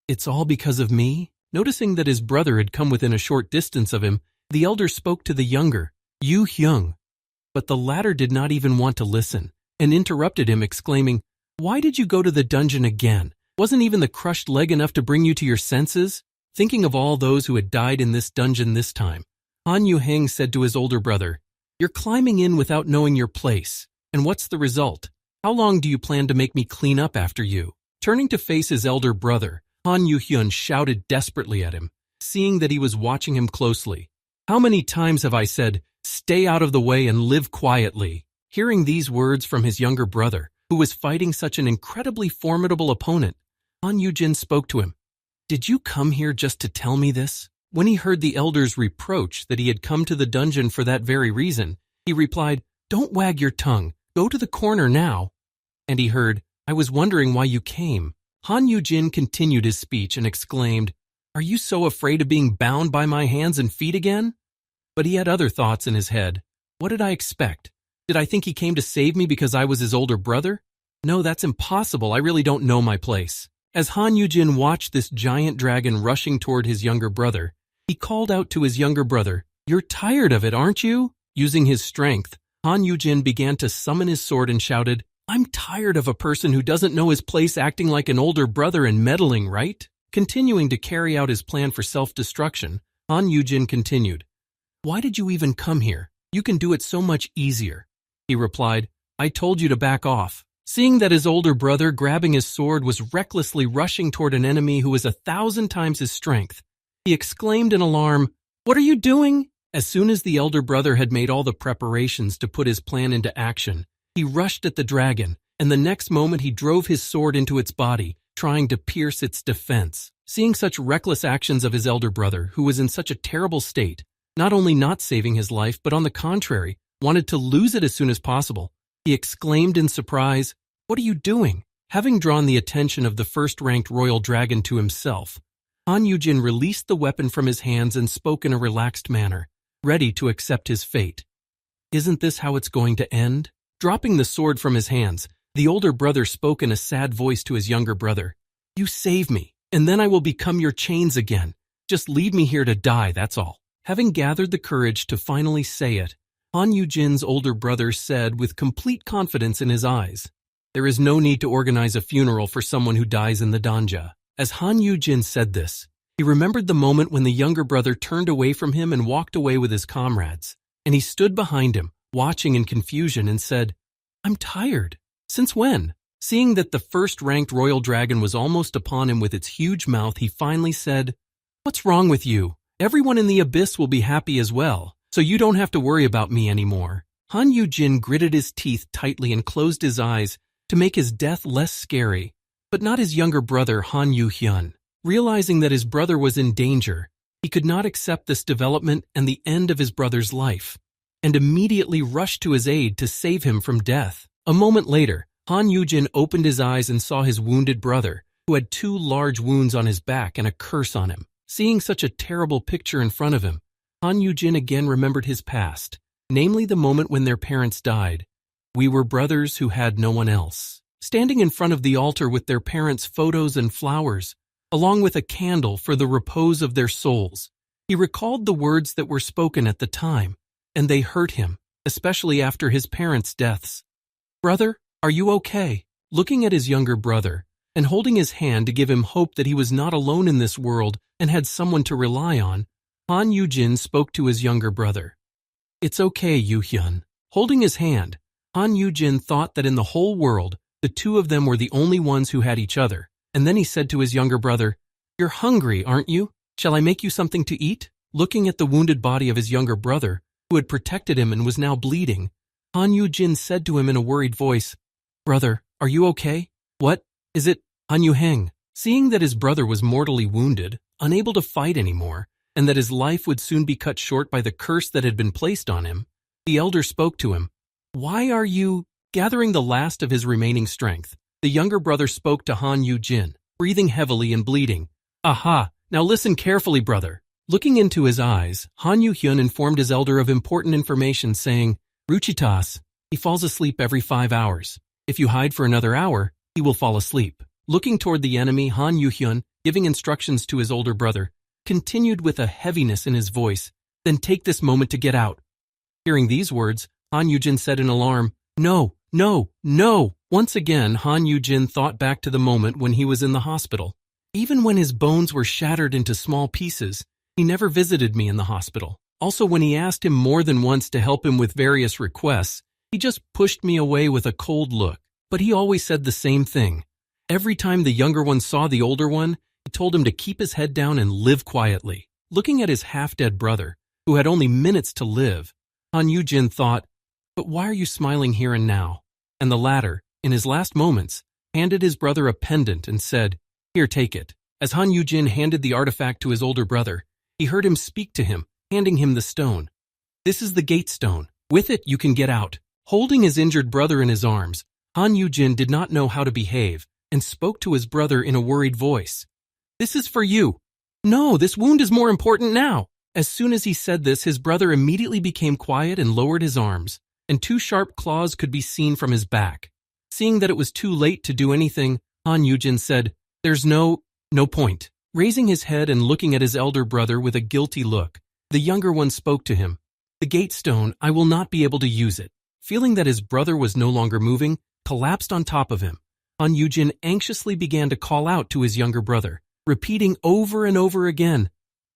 "It's all because of me?" Noticing that his brother had come within a short distance of him, the elder spoke to the younger, Yu Hyung. But the latter did not even want to listen, and interrupted him, exclaiming, "Why did you go to the dungeon again? Wasn't even the crushed leg enough to bring you to your senses?" Thinking of all those who had died in this dungeon this time, Han Yuheng said to his older brother, "You're climbing in without knowing your place. And what's the result? How long do you plan to make me clean up after you?" Turning to face his elder brother, Han Yuhyun shouted desperately at him, seeing that he was watching him closely. "How many times have I said, 'Stay out of the way and live quietly'?" Hearing these words from his younger brother, who was fighting such an incredibly formidable opponent, Han Yujin spoke to him. "Did you come here just to tell me this?" When he heard the elder's reproach that he had come to the dungeon for that very reason, he replied, "Don't wag your tongue. Go to the corner now." And he heard, "I was wondering why you came." Han Yujin continued his speech and exclaimed, "Are you so afraid of being bound by my hands and feet again?" But he had other thoughts in his head. What did I expect? Did I think he came to save me because I was his older brother? No, that's impossible. I really don't know my place. As Han Yujin watched this giant dragon rushing toward his younger brother, he called out to his younger brother, "You're tired of it, aren't you?" Using his strength, Han Yujin began to summon his sword and shouted, "I'm tired of a person who doesn't know his place acting like an older brother and meddling, right?" Continuing to carry out his plan for self-destruction, Han Yujin continued, "Why did you even come here? You can do it so much easier." He replied, "I told you to back off." Seeing that his older brother, grabbing his sword, was recklessly rushing toward an enemy who was 1,000 times his strength, he exclaimed in alarm, "What are you doing?" As soon as the elder brother had made all the preparations to put his plan into action, he rushed at the dragon, and the next moment he drove his sword into its body, trying to pierce its defense. Seeing such reckless actions of his elder brother, who was in such a terrible state, not only not saving his life, but on the contrary, wanted to lose it as soon as possible, he exclaimed in surprise, "What are you doing?" Having drawn the attention of the first-ranked royal dragon to himself, Han Yugin released the weapon from his hands and spoke in a relaxed manner, ready to accept his fate. "Isn't this how it's going to end?" Dropping the sword from his hands, the older brother spoke in a sad voice to his younger brother. "You save me, and then I will become your chains again. Just leave me here to die, that's all." Having gathered the courage to finally say it, Han Yugin's older brother said with complete confidence in his eyes, "There is no need to organize a funeral for someone who dies in the danja." As Han Yugin said this, he remembered the moment when the younger brother turned away from him and walked away with his comrades, and he stood behind him, watching in confusion, and said, "I'm tired." "Since when?" Seeing that the first-ranked royal dragon was almost upon him with its huge mouth, he finally said, "What's wrong with you? Everyone in the abyss will be happy as well, so you don't have to worry about me anymore." Han Yugin gritted his teeth tightly and closed his eyes to make his death less scary, but not his younger brother Han Yuhyun. Realizing that his brother was in danger, he could not accept this development and the end of his brother's life, and immediately rushed to his aid to save him from death. A moment later, Han Yugin opened his eyes and saw his wounded brother, who had 2 large wounds on his back and a curse on him. Seeing such a terrible picture in front of him, Han Yugin again remembered his past, namely the moment when their parents died. "We were brothers who had no one else." Standing in front of the altar with their parents' photos and flowers, along with a candle for the repose of their souls, he recalled the words that were spoken at the time, and they hurt him, especially after his parents' deaths. "Brother, are you okay?" Looking at his younger brother, and holding his hand to give him hope that he was not alone in this world and had someone to rely on, Han Yugin spoke to his younger brother. "It's okay, Yuhyun." Holding his hand, Han Yugin thought that in the whole world, the 2 of them were the only ones who had each other, and then he said to his younger brother, "You're hungry, aren't you? Shall I make you something to eat?" Looking at the wounded body of his younger brother, who had protected him and was now bleeding, Han Yugin said to him in a worried voice, "Brother, are you okay? What? Is it Han Yuheng?" Seeing that his brother was mortally wounded, unable to fight anymore, and that his life would soon be cut short by the curse that had been placed on him, the elder spoke to him. "Why are you—" Gathering the last of his remaining strength, the younger brother spoke to Han Yugin, breathing heavily and bleeding. "Aha, now listen carefully, brother." Looking into his eyes, Han Yuhyun informed his elder of important information, saying, "Ruchitas, he falls asleep every 5 hours. If you hide for another hour, he will fall asleep." Looking toward the enemy, Han Yuhyun, giving instructions to his older brother, continued with a heaviness in his voice, "Then take this moment to get out." Hearing these words, Han Yugin said in alarm, "No, no, no." Once again, Han Yugin thought back to the moment when he was in the hospital. "Even when his bones were shattered into small pieces, he never visited me in the hospital. Also, when he asked him more than once to help him with various requests, he just pushed me away with a cold look. But he always said the same thing. Every time the younger one saw the older one, he told him to keep his head down and live quietly." Looking at his half-dead brother, who had only minutes to live, Han Yugin thought, "But why are you smiling here and now?" And the latter, in his last moments, handed his brother a pendant and said, "Here, take it." As Han Yugin handed the artifact to his older brother, he heard him speak to him, handing him the stone. "This is the gate stone. With it, you can get out." Holding his injured brother in his arms, Han Yugin did not know how to behave and spoke to his brother in a worried voice. "This is for you." "No, this wound is more important now." As soon as he said this, his brother immediately became quiet and lowered his arms, and 2 sharp claws could be seen from his back. Seeing that it was too late to do anything, Han Yugin said, "There's no point." Raising his head and looking at his elder brother with a guilty look, the younger one spoke to him. "The gate stone, I will not be able to use it." Feeling that his brother was no longer moving, collapsed on top of him, Han Yugin anxiously began to call out to his younger brother, repeating over and over again,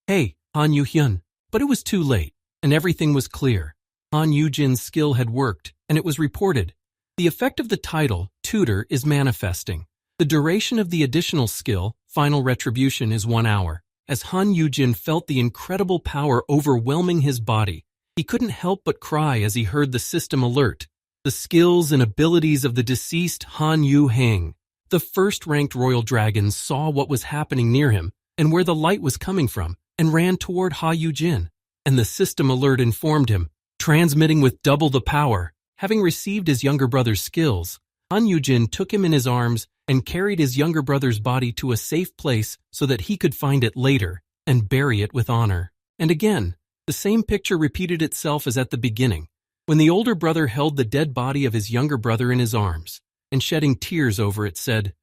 "Hey, Han Yuhyun." But it was too late, and everything was clear. Han Yujin's skill had worked, and it was reported. The effect of the title, Tutor, is manifesting. The duration of the additional skill, Final Retribution, is 1 hour. As Han Yugin felt the incredible power overwhelming his body, he couldn't help but cry as he heard the system alert. The skills and abilities of the deceased Han Yugin. The first-ranked royal dragon saw what was happening near him and where the light was coming from and ran toward Han Yugin. And the system alert informed him, transmitting with double the power. Having received his younger brother's skills, Han Yugin took him in his arms and carried his younger brother's body to a safe place so that he could find it later and bury it with honor. And again, the same picture repeated itself as at the beginning, when the older brother held the dead body of his younger brother in his arms and shedding tears over it said,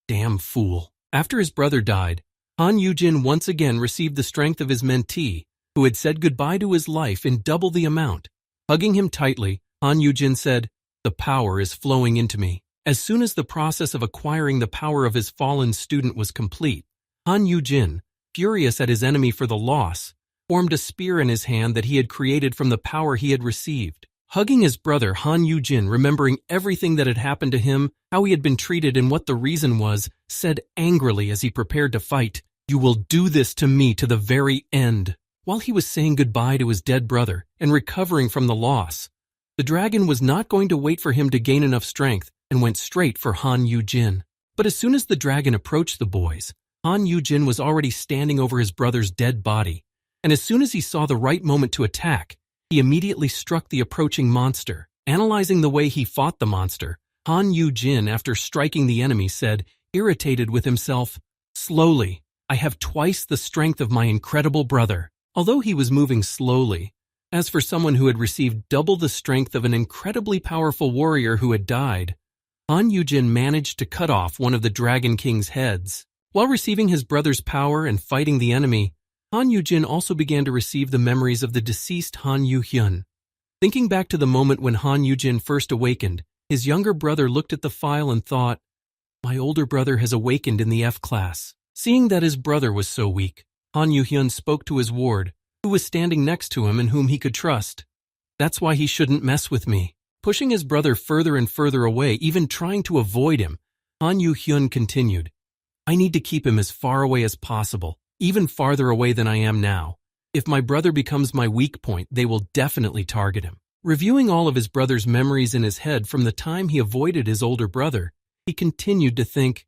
"Damn fool." After his brother died, Han Yugin once again received the strength of his mentee, who had said goodbye to his life in double the amount. Hugging him tightly, Han Yugin said, "The power is flowing into me." As soon as the process of acquiring the power of his fallen student was complete, Han Yugin, furious at his enemy for the loss, formed a spear in his hand that he had created from the power he had received. Hugging his brother, Han Yugin, remembering everything that had happened to him, how he had been treated and what the reason was, said angrily as he prepared to fight, "You will do this to me to the very end." While he was saying goodbye to his dead brother and recovering from the loss, the dragon was not going to wait for him to gain enough strength and went straight for Han Yugin. But as soon as the dragon approached the boys, Han Yugin was already standing over his brother's dead body, and as soon as he saw the right moment to attack, he immediately struck the approaching monster. Analyzing the way he fought the monster, Han Yugin, after striking the enemy, said, irritated with himself, "Slowly, I have twice the strength of my incredible brother." Although he was moving slowly, as for someone who had received double the strength of an incredibly powerful warrior who had died, Han Yugin managed to cut off one of the Dragon King's heads. While receiving his brother's power and fighting the enemy, Han Yugin also began to receive the memories of the deceased Han Yuhun. Thinking back to the moment when Han Yugin first awakened, his younger brother looked at the file and thought, "My older brother has awakened in the F class." Seeing that his brother was so weak, Han Yuhun spoke to his ward, who was standing next to him and whom he could trust. "That's why he shouldn't mess with me." Pushing his brother further and further away, even trying to avoid him, Han Yuhun continued, "I need to keep him as far away as possible, even farther away than I am now. If my brother becomes my weak point, they will definitely target him." Reviewing all of his brother's memories in his head from the time he avoided his older brother, he continued to think,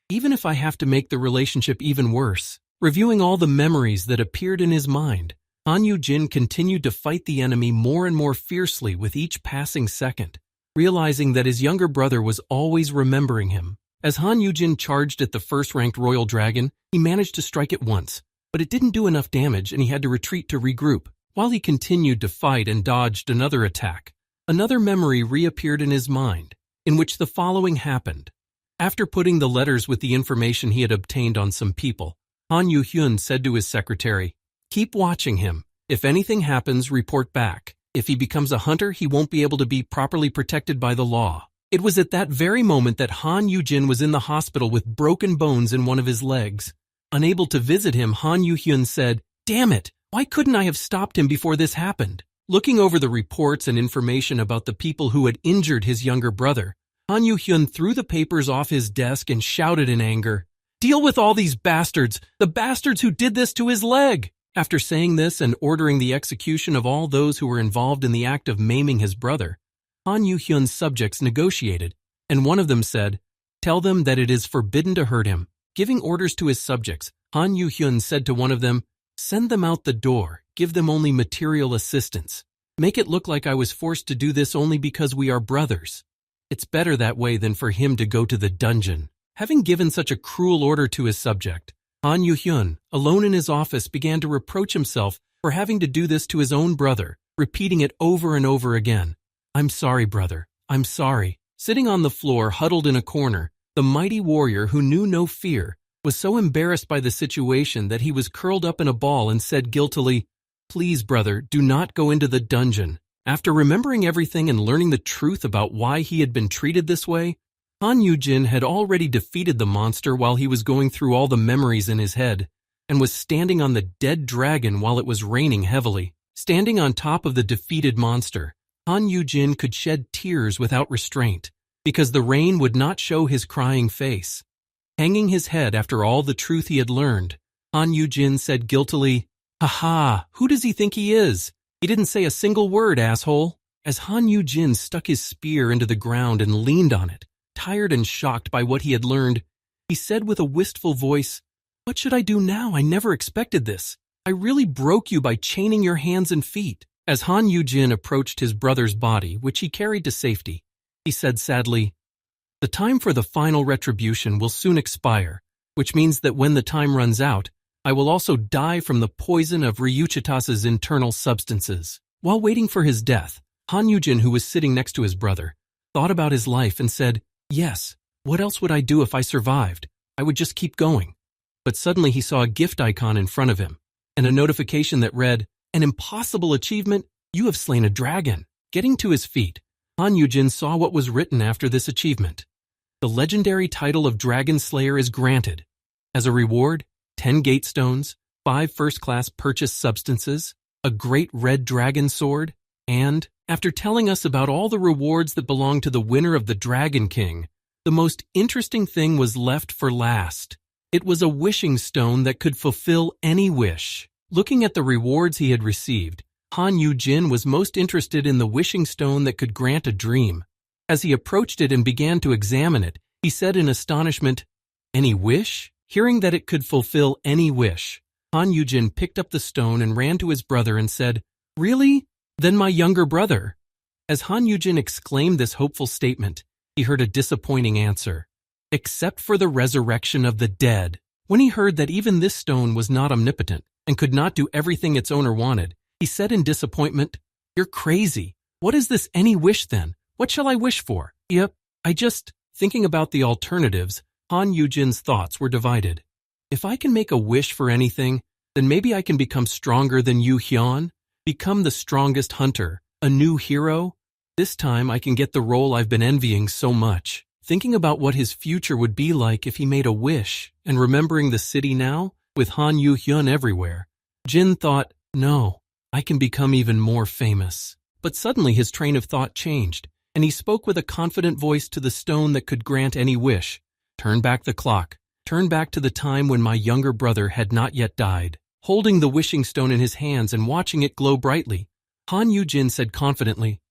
"Even if I have to make the relationship even worse." Reviewing all the memories that appeared in his mind, Han Yugin continued to fight the enemy more and more fiercely with each passing second, realizing that his younger brother was always remembering him. As Han Yugin charged at the first-ranked royal dragon, he managed to strike it once, but it didn't do enough damage and he had to retreat to regroup. While he continued to fight and dodged another attack, another memory reappeared in his mind, in which the following happened. After putting the letters with the information he had obtained on some people, Han Yuhun said to his secretary, "Keep watching him. If anything happens, report back. If he becomes a hunter, he won't be able to be properly protected by the law." It was at that very moment that Han Yugin was in the hospital with broken bones in one of his legs. Unable to visit him, Han Yuhun said, "Damn it, why couldn't I have stopped him before this happened?" Looking over the reports and information about the people who had injured his younger brother, Han Yuhun threw the papers off his desk and shouted in anger, "Deal with all these bastards, the bastards who did this to his leg!" After saying this and ordering the execution of all those who were involved in the act of maiming his brother, Han Yuhun's subjects negotiated, and one of them said, "Tell them that it is forbidden to hurt him." Giving orders to his subjects, Han Yuhun said to one of them, "Send them out the door, give them only material assistance. Make it look like I was forced to do this only because we are brothers. It's better that way than for him to go to the dungeon." Having given such a cruel order to his subject, Han Yuhun, alone in his office, began to reproach himself for having to do this to his own brother, repeating it over and over again. "I'm sorry, brother. I'm sorry." Sitting on the floor, huddled in a corner, the mighty warrior who knew no fear was so embarrassed by the situation that he was curled up in a ball and said guiltily, "Please, brother, do not go into the dungeon." After remembering everything and learning the truth about why he had been treated this way, Han Yugin had already defeated the monster while he was going through all the memories in his head, and was standing on the dead dragon while it was raining heavily. Standing on top of the defeated monster, Han Yugin could shed tears without restraint, because the rain would not show his crying face. Hanging his head after all the truth he had learned, Han Yugin said guiltily, "Ha, who does he think he is? He didn't say a single word, asshole." As Han Yugin stuck his spear into the ground and leaned on it, tired and shocked by what he had learned, he said with a wistful voice, "What should I do now? I never expected this. I really broke you by chaining your hands and feet." As Han Yugin approached his brother's body, which he carried to safety, he said sadly, "The time for the final retribution will soon expire, which means that when the time runs out, I will also die from the poison of Ryuchitas's internal substances." While waiting for his death, Han Yugin, who was sitting next to his brother, thought about his life and said, "Yes, what else would I do if I survived? I would just keep going." But suddenly he saw a gift icon in front of him, and a notification that read, "An impossible achievement, you have slain a dragon." Getting to his feet, Han Yugin saw what was written after this achievement. The legendary title of Dragon Slayer is granted. As a reward, 10 gate stones, 5 first-class purchased substances, a great red dragon sword, and, after telling us about all the rewards that belong to the winner of the Dragon King, the most interesting thing was left for last. It was a wishing stone that could fulfill any wish. Looking at the rewards he had received, Han Yugin was most interested in the wishing stone that could grant a dream. As he approached it and began to examine it, he said in astonishment, "Any wish?" Hearing that it could fulfill any wish, Han Yugin picked up the stone and ran to his brother and said, "Really? Then my younger brother." As Han Yugin exclaimed this hopeful statement, he heard a disappointing answer. "Except for the resurrection of the dead." When he heard that even this stone was not omnipotent and could not do everything its owner wanted, he said in disappointment, "You're crazy. What is this any wish then? What shall I wish for?" "Yep, Thinking about the alternatives, Han Yujin's thoughts were divided. If I can make a wish for anything, then maybe I can become stronger than Yuhun, become the strongest hunter, a new hero. This time I can get the role I've been envying so much. Thinking about what his future would be like if he made a wish, and remembering the city now, with Han Yuhun everywhere, Jin thought, no, I can become even more famous. But suddenly his train of thought changed, and he spoke with a confident voice to the stone that could grant any wish. "Turn back the clock. Turn back to the time when my younger brother had not yet died." Holding the wishing stone in his hands and watching it glow brightly, Han Yujin said confidently,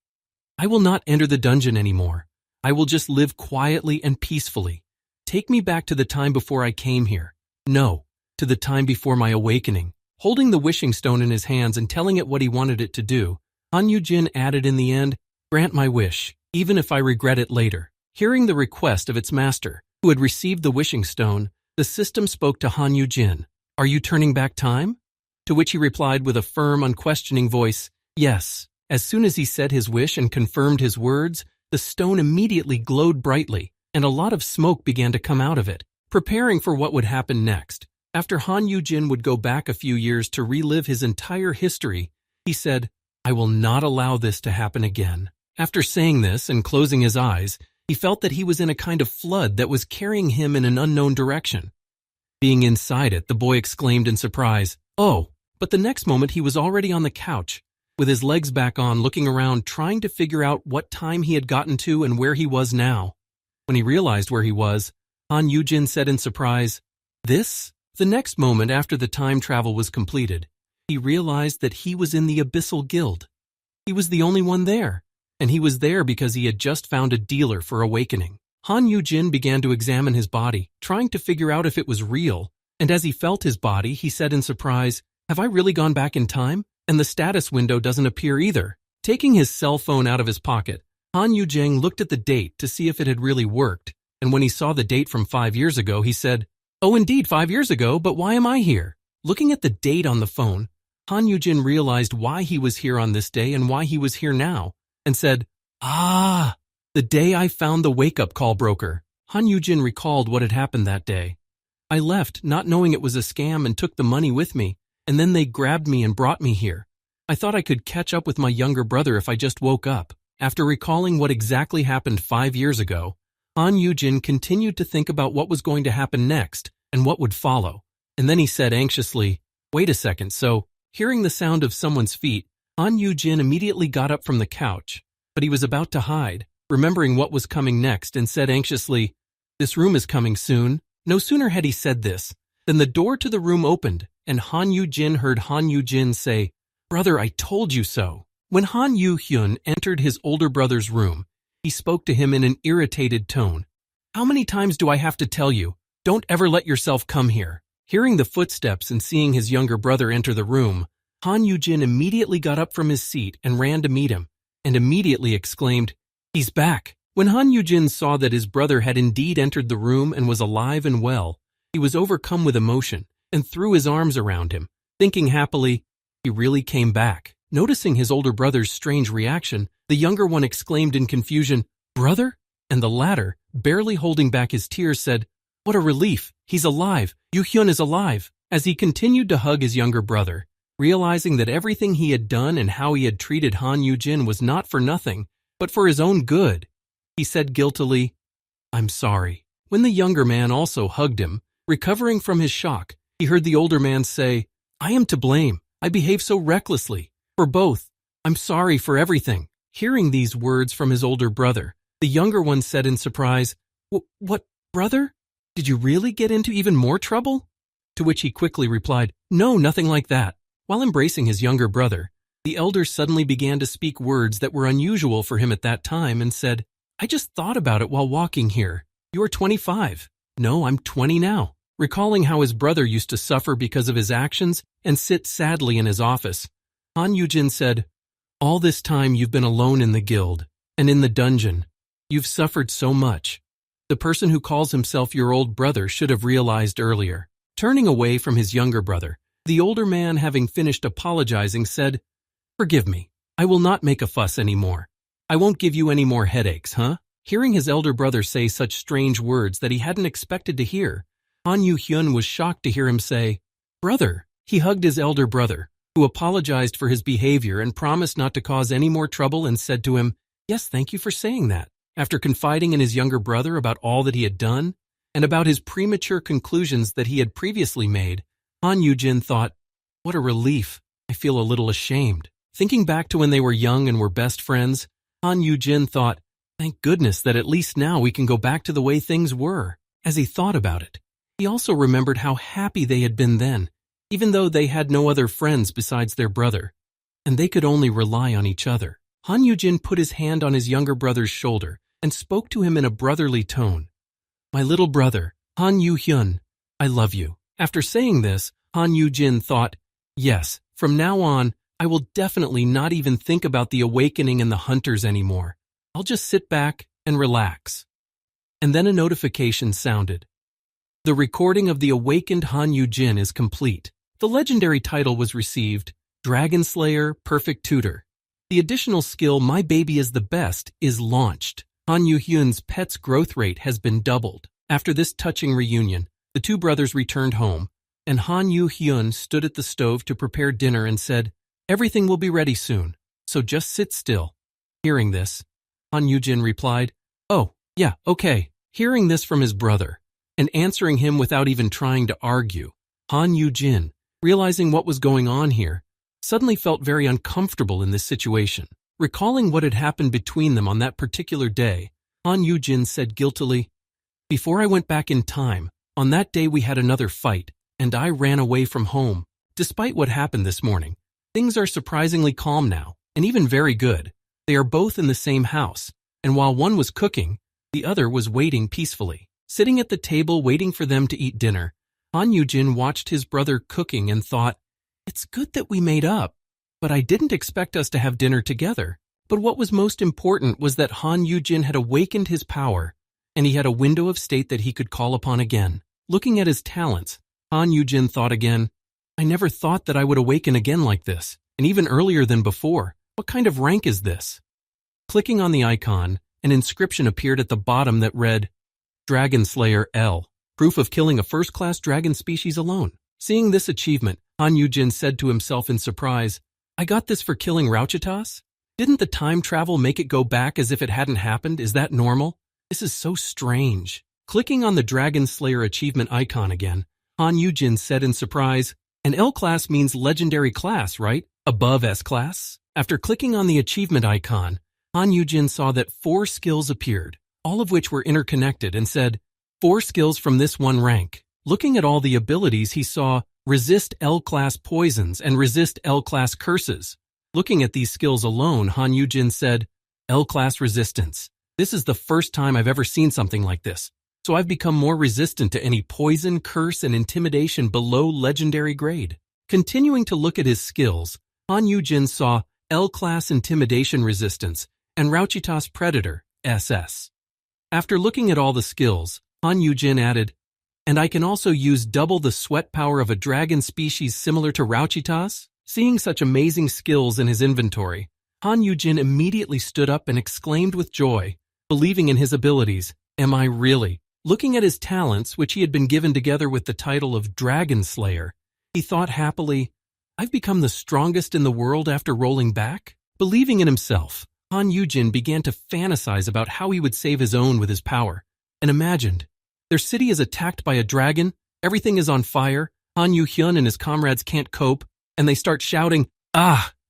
"I will not enter the dungeon anymore. I will just live quietly and peacefully. Take me back to the time before I came here. No, to the time before my awakening." Holding the wishing stone in his hands and telling it what he wanted it to do, Han Yujin added in the end, "Grant my wish, even if I regret it later." Hearing the request of its master, who had received the wishing stone, the system spoke to Han Yujin. "Are you turning back time?" To which he replied with a firm, unquestioning voice, "Yes." As soon as he said his wish and confirmed his words, the stone immediately glowed brightly, and a lot of smoke began to come out of it, preparing for what would happen next. After Han Yujin would go back a few years to relive his entire history, he said, "I will not allow this to happen again." After saying this and closing his eyes, he felt that he was in a kind of flood that was carrying him in an unknown direction. Being inside it, the boy exclaimed in surprise, "Oh!" But the next moment he was already on the couch, with his legs back on, looking around, trying to figure out what time he had gotten to and where he was now. When he realized where he was, Han Yujin said in surprise, "This?" The next moment after the time travel was completed, he realized that he was in the Abyssal Guild. He was the only one there, and he was there because he had just found a dealer for awakening. Han Yujin began to examine his body, trying to figure out if it was real, and as he felt his body, he said in surprise, "Have I really gone back in time? And the status window doesn't appear either." Taking his cell phone out of his pocket, Han Yujin looked at the date to see if it had really worked, and when he saw the date from 5 years ago, he said, "Oh, indeed, 5 years ago, but why am I here?" Looking at the date on the phone, Han Yujin realized why he was here on this day and why he was here now, and said, "Ah, the day I found the wake-up call broker." Han Yujin recalled what had happened that day. "I left, not knowing it was a scam, and took the money with me, and then they grabbed me and brought me here. I thought I could catch up with my younger brother if I just woke up." After recalling what exactly happened 5 years ago, Han Yujin continued to think about what was going to happen next and what would follow. And then he said anxiously, "Wait a second, so..." Hearing the sound of someone's feet, Han Yugin immediately got up from the couch, but he was about to hide, remembering what was coming next, and said anxiously, "This room is coming soon." No sooner had he said this than the door to the room opened, and Han Yugin heard Han Yugin say, "Brother, I told you so." When Han Yuhun entered his older brother's room, he spoke to him in an irritated tone. "How many times do I have to tell you? Don't ever let yourself come here." Hearing the footsteps and seeing his younger brother enter the room, Han Yugin immediately got up from his seat and ran to meet him, and immediately exclaimed, "He's back." When Han Yugin saw that his brother had indeed entered the room and was alive and well, he was overcome with emotion and threw his arms around him, thinking happily, "He really came back." Noticing his older brother's strange reaction, the younger one exclaimed in confusion, "Brother?" And the latter, barely holding back his tears, said, "What a relief! He's alive! Yuhun is alive!" As he continued to hug his younger brother, realizing that everything he had done and how he had treated Han Yugin was not for nothing, but for his own good, he said guiltily, "I'm sorry." When the younger man also hugged him, recovering from his shock, he heard the older man say, "I am to blame. I behaved so recklessly. For both, I'm sorry for everything." Hearing these words from his older brother, the younger one said in surprise, What, brother? Did you really get into even more trouble?" To which he quickly replied, "No, nothing like that." While embracing his younger brother, the elder suddenly began to speak words that were unusual for him at that time and said, "I just thought about it while walking here. You are 25. No, I'm 20 now." Recalling how his brother used to suffer because of his actions and sit sadly in his office, Han Yugin said, "All this time you've been alone in the guild and in the dungeon. You've suffered so much. The person who calls himself your old brother should have realized earlier." Turning away from his younger brother, the older man, having finished apologizing, said, "Forgive me. I will not make a fuss anymore. I won't give you any more headaches, huh?" Hearing his elder brother say such strange words that he hadn't expected to hear, Han Yuhyun was shocked to hear him say, "Brother." He hugged his elder brother, who apologized for his behavior and promised not to cause any more trouble, and said to him, "Yes, thank you for saying that." After confiding in his younger brother about all that he had done, and about his premature conclusions that he had previously made, Han Yugin thought, "What a relief. I feel a little ashamed." Thinking back to when they were young and were best friends, Han Yugin thought, "Thank goodness that at least now we can go back to the way things were." As he thought about it, he also remembered how happy they had been then, even though they had no other friends besides their brother, and they could only rely on each other. Han Yugin put his hand on his younger brother's shoulder and spoke to him in a brotherly tone. "My little brother, Han Yuhyun, I love you." After saying this, Han Yugin thought, "Yes, from now on, I will definitely not even think about the awakening and the hunters anymore. I'll just sit back and relax." And then a notification sounded. The recording of the awakened Han Yugin is complete. The legendary title was received, Dragon Slayer Perfect Tutor. The additional skill, My Baby is the Best, is launched. Han Yuhyun's pet's growth rate has been doubled. After this touching reunion, the two brothers returned home, and Han Yuhyun stood at the stove to prepare dinner and said, "Everything will be ready soon, so just sit still." Hearing this, Han Yugin replied, "Oh, yeah, okay." Hearing this from his brother, and answering him without even trying to argue, Han Yugin, realizing what was going on here, suddenly felt very uncomfortable in this situation. Recalling what had happened between them on that particular day, Han Yugin said guiltily, "Before I went back in time, on that day we had another fight, and I ran away from home. Despite what happened this morning, things are surprisingly calm now, and even very good. They are both in the same house, and while one was cooking, the other was waiting peacefully." Sitting at the table waiting for them to eat dinner, Han Yugin watched his brother cooking and thought, "It's good that we made up, but I didn't expect us to have dinner together." But what was most important was that Han Yugin had awakened his power, and he had a window of state that he could call upon again. Looking at his talents, Han Yugin thought again, "I never thought that I would awaken again like this, and even earlier than before. What kind of rank is this?" Clicking on the icon, an inscription appeared at the bottom that read, Dragon Slayer L, proof of killing a first-class dragon species alone. Seeing this achievement, Han Yugin said to himself in surprise, "I got this for killing Rauchitas? Didn't the time travel make it go back as if it hadn't happened? Is that normal? This is so strange." Clicking on the Dragon Slayer achievement icon again, Han Yugin said in surprise, "An L class means legendary class, right? Above S-Class, after clicking on the achievement icon, Han Yugin saw that 4 skills appeared, all of which were interconnected, and said, 4 skills from this one rank. Looking at all the abilities, he saw resist L-Class poisons and resist L-Class curses. Looking at these skills alone, Han Yugin said, L-Class resistance. This is the first time I've ever seen something like this, so I've become more resistant to any poison, curse, and intimidation below legendary grade. Continuing to look at his skills, Han Yugin saw L-Class intimidation resistance and Rauchitas Predator, SS. After looking at all the skills, Han Yugin added, and I can also use double the sweat power of a dragon species similar to Rauchitas? Seeing such amazing skills in his inventory, Han Yugin immediately stood up and exclaimed with joy, believing in his abilities, am I really? Looking at his talents, which he had been given together with the title of Dragon Slayer, he thought happily, I've become the strongest in the world after rolling back? Believing in himself, Han Yugin began to fantasize about how he would save his own with his power, and imagined, their city is attacked by a dragon, everything is on fire, Han Yuhyun and his comrades can't cope, and they start shouting,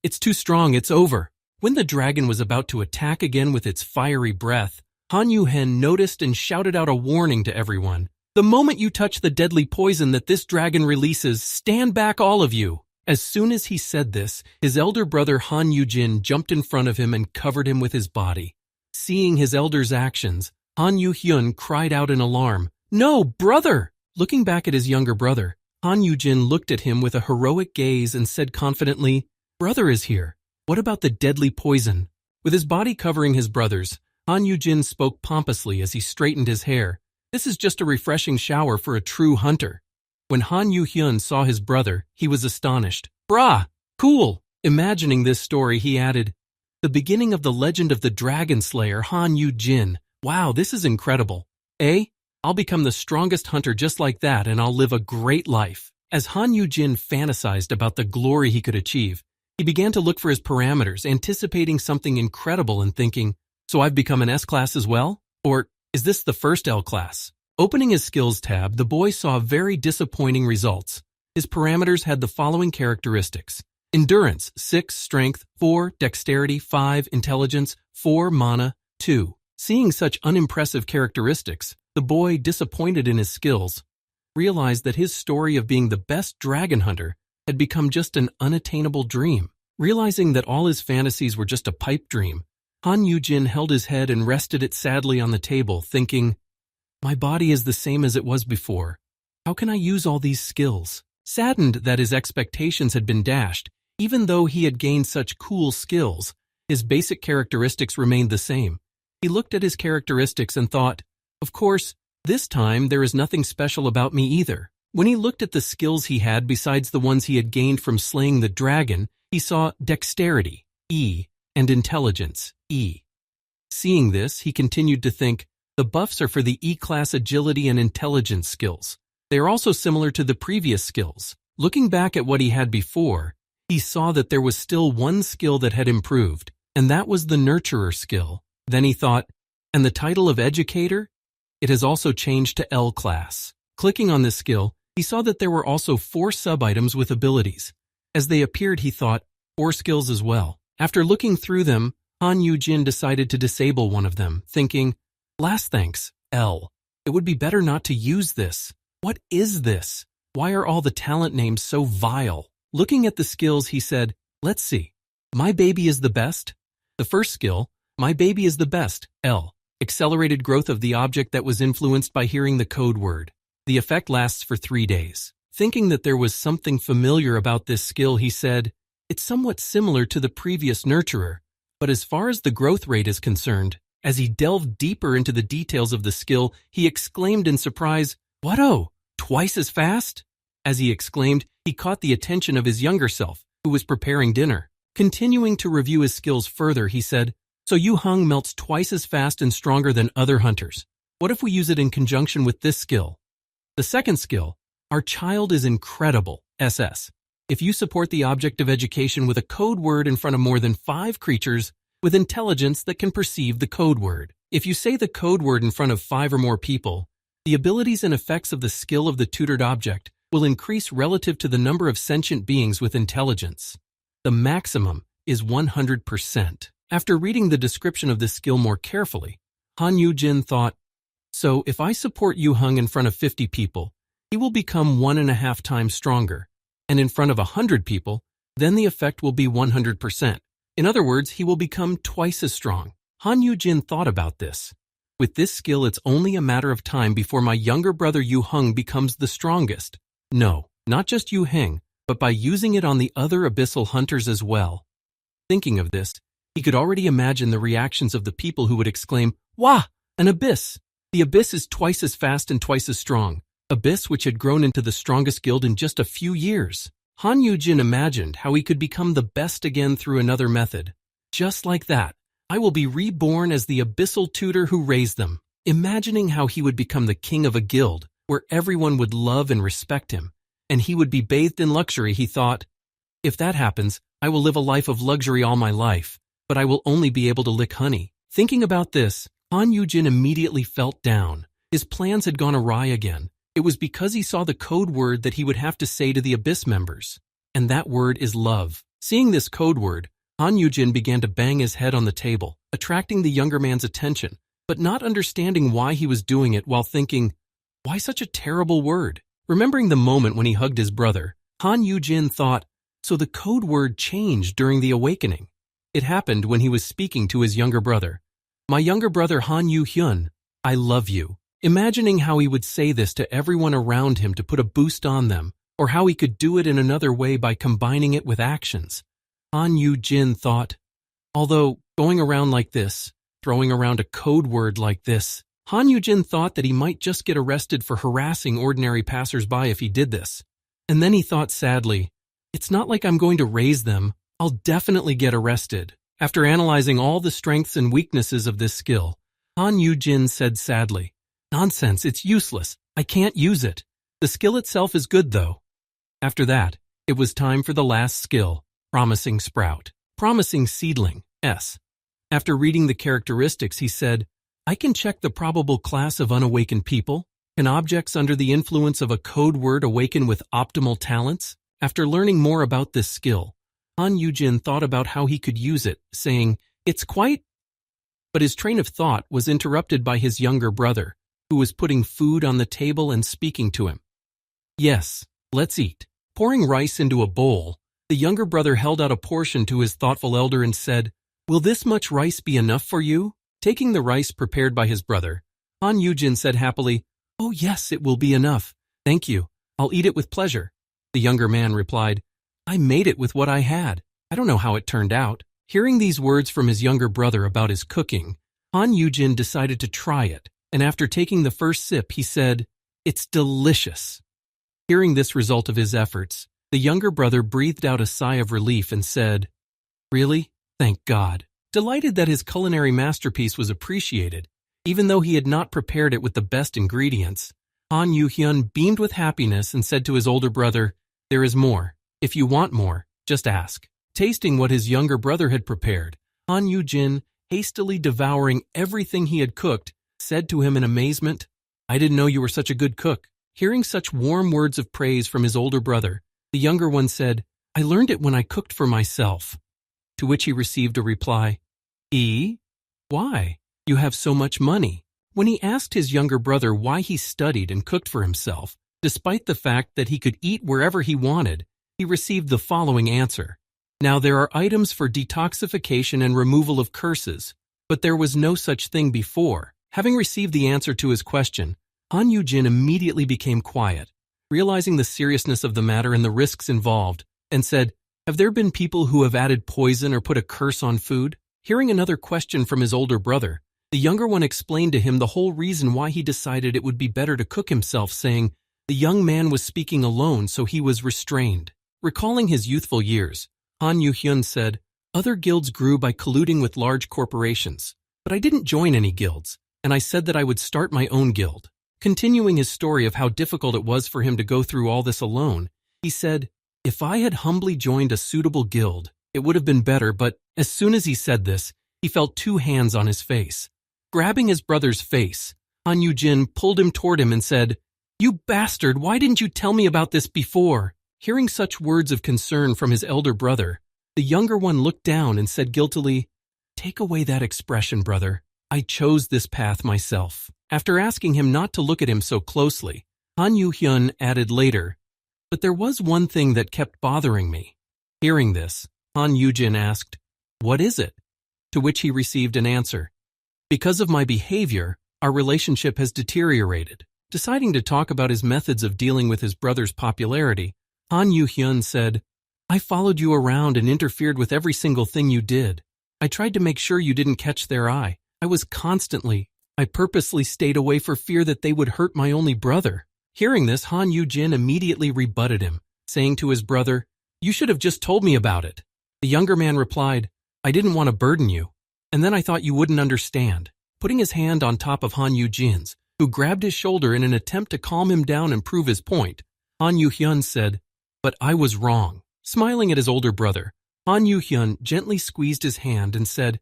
it's too strong, it's over. When the dragon was about to attack again with its fiery breath, Han Yuhen noticed and shouted out a warning to everyone. The moment you touch the deadly poison that this dragon releases, stand back all of you. As soon as he said this, his elder brother Han Yujin jumped in front of him and covered him with his body. Seeing his elder's actions, Han Yuhyun cried out in alarm, No, brother! Looking back at his younger brother, Han Yujin looked at him with a heroic gaze and said confidently, Brother is here. What about the deadly poison? With his body covering his brother's, Han Yujin spoke pompously as he straightened his hair. This is just a refreshing shower for a true hunter. When Han Yuhyun saw his brother, he was astonished. Brah! Cool! Imagining this story, he added, The beginning of the legend of the Dragon Slayer, Han Yujin. Wow, this is incredible. I'll become the strongest hunter just like that and I'll live a great life. As Han Yujin fantasized about the glory he could achieve, he began to look for his parameters, anticipating something incredible and thinking, so I've become an S-Class as well? Or is this the first L-Class? Opening his skills tab, the boy saw very disappointing results. His parameters had the following characteristics. Endurance, 6, strength, 4, dexterity, 5, intelligence, 4, mana, 2. Seeing such unimpressive characteristics, the boy, disappointed in his skills, realized that his story of being the best dragon hunter had become just an unattainable dream. Realizing that all his fantasies were just a pipe dream, Han Yujin held his head and rested it sadly on the table, thinking, My body is the same as it was before. How can I use all these skills? Saddened that his expectations had been dashed, even though he had gained such cool skills, his basic characteristics remained the same. He looked at his characteristics and thought, Of course, this time there is nothing special about me either. When he looked at the skills he had besides the ones he had gained from slaying the dragon, he saw dexterity, E, and intelligence, E. Seeing this, he continued to think, the buffs are for the E-class agility and intelligence skills. They are also similar to the previous skills. Looking back at what he had before, he saw that there was still one skill that had improved, and that was the nurturer skill. Then he thought, and the title of educator? It has also changed to L-class. Clicking on this skill, he saw that there were also 4 sub-items with abilities. As they appeared, he thought, 4 skills as well. After looking through them, Han Yujin decided to disable one of them, thinking, Last thanks, L. It would be better not to use this. What is this? Why are all the talent names so vile? Looking at the skills, he said, Let's see. My baby is the best. The first skill, My baby is the best, L. Accelerated growth of the object that was influenced by hearing the code word. The effect lasts for 3 days. Thinking that there was something familiar about this skill, he said, It's somewhat similar to the previous nurturer, but as far as the growth rate is concerned, as he delved deeper into the details of the skill, he exclaimed in surprise, What-oh, twice as fast? As he exclaimed, he caught the attention of his younger self, who was preparing dinner. Continuing to review his skills further, he said, So Yuhun melts twice as fast and stronger than other hunters. What if we use it in conjunction with this skill? The second skill, Our child is incredible, SS. If you support the object of education with a code word in front of more than 5 creatures with intelligence that can perceive the code word. If you say the code word in front of 5 or more people, the abilities and effects of the skill of the tutored object will increase relative to the number of sentient beings with intelligence. The maximum is 100%. After reading the description of this skill more carefully, Han Yugin thought, so if I support Yuhun in front of 50 people, he will become 1.5 times stronger, and in front of 100 people, then the effect will be 100%. In other words, he will become twice as strong. Han Yugin thought about this. With this skill, it's only a matter of time before my younger brother Yuhun becomes the strongest. No, not just Yuhun, but by using it on the other abyssal hunters as well. Thinking of this, he could already imagine the reactions of the people who would exclaim, "Wah! An abyss! The abyss is twice as fast and twice as strong." Abyss which had grown into the strongest guild in just a few years. Han Yugin imagined how he could become the best again through another method. Just like that, I will be reborn as the abyssal tutor who raised them. Imagining how he would become the king of a guild, where everyone would love and respect him, and he would be bathed in luxury, he thought, if that happens, I will live a life of luxury all my life, but I will only be able to lick honey. Thinking about this, Han Yugin immediately felt down. His plans had gone awry again. It was because he saw the code word that he would have to say to the Abyss members. And that word is love. Seeing this code word, Han Yugin began to bang his head on the table, attracting the younger man's attention, but not understanding why he was doing it while thinking, why such a terrible word? Remembering the moment when he hugged his brother, Han Yugin thought, so the code word changed during the awakening. It happened when he was speaking to his younger brother. My younger brother Han Yuhun, I love you. Imagining how he would say this to everyone around him to put a boost on them, or how he could do it in another way by combining it with actions. Han Yugin thought, although going around like this, throwing around a code word like this, Han Yugin thought that he might just get arrested for harassing ordinary passersby if he did this. And then he thought sadly, it's not like I'm going to raise them, I'll definitely get arrested. After analyzing all the strengths and weaknesses of this skill, Han Yugin said sadly, nonsense, it's useless. I can't use it. The skill itself is good though. After that, it was time for the last skill, Promising Sprout. Promising Seedling, S. After reading the characteristics, he said, I can check the probable class of unawakened people. Can objects under the influence of a code word awaken with optimal talents? After learning more about this skill, Han Yugin thought about how he could use it, saying, it's quite... But his train of thought was interrupted by his younger brother, who was putting food on the table and speaking to him. Yes, let's eat. Pouring rice into a bowl, the younger brother held out a portion to his thoughtful elder and said, will this much rice be enough for you? Taking the rice prepared by his brother, Han Yugin said happily, oh yes, it will be enough. Thank you. I'll eat it with pleasure. The younger man replied, I made it with what I had. I don't know how it turned out. Hearing these words from his younger brother about his cooking, Han Yugin decided to try it. And after taking the first sip, he said, it's delicious. Hearing this result of his efforts, the younger brother breathed out a sigh of relief and said, really? Thank God. Delighted that his culinary masterpiece was appreciated, even though he had not prepared it with the best ingredients, Han Yuhun beamed with happiness and said to his older brother, there is more. If you want more, just ask. Tasting what his younger brother had prepared, Han Yugin, hastily devouring everything he had cooked, said to him in amazement, I didn't know you were such a good cook. Hearing such warm words of praise from his older brother, the younger one said, I learned it when I cooked for myself. To which he received a reply, why? You have so much money. When he asked his younger brother why he studied and cooked for himself, despite the fact that he could eat wherever he wanted, he received the following answer. Now there are items for detoxification and removal of curses, but there was no such thing before. Having received the answer to his question, Han Yugin immediately became quiet, realizing the seriousness of the matter and the risks involved, and said, have there been people who have added poison or put a curse on food? Hearing another question from his older brother, the younger one explained to him the whole reason why he decided it would be better to cook himself, saying, the young man was speaking alone, so he was restrained. Recalling his youthful years, Han Yuhun said, other guilds grew by colluding with large corporations, but I didn't join any guilds, and I said that I would start my own guild. Continuing his story of how difficult it was for him to go through all this alone, he said, if I had humbly joined a suitable guild, it would have been better, but as soon as he said this, he felt two hands on his face. Grabbing his brother's face, Han Yugin pulled him toward him and said, you bastard, why didn't you tell me about this before? Hearing such words of concern from his elder brother, The younger one looked down and said guiltily, "Take away that expression, brother. I chose this path myself." After asking him not to look at him so closely, Han Yugin added later, "But there was one thing that kept bothering me." Hearing this, Han Yugin asked, "What is it?" To which he received an answer, "Because of my behavior, our relationship has deteriorated." Deciding to talk about his methods of dealing with his brother's popularity, Han Yugin said, "I followed you around and interfered with every single thing you did. I tried to make sure you didn't catch their eye. I purposely stayed away for fear that they would hurt my only brother." Hearing this, Han Yugin immediately rebutted him, saying to his brother, "You should have just told me about it." The younger man replied, "I didn't want to burden you, and then I thought you wouldn't understand." Putting his hand on top of Han Yugin's, who grabbed his shoulder in an attempt to calm him down and prove his point, Han Yugin said, "But I was wrong." Smiling at his older brother, Han Yugin gently squeezed his hand and said,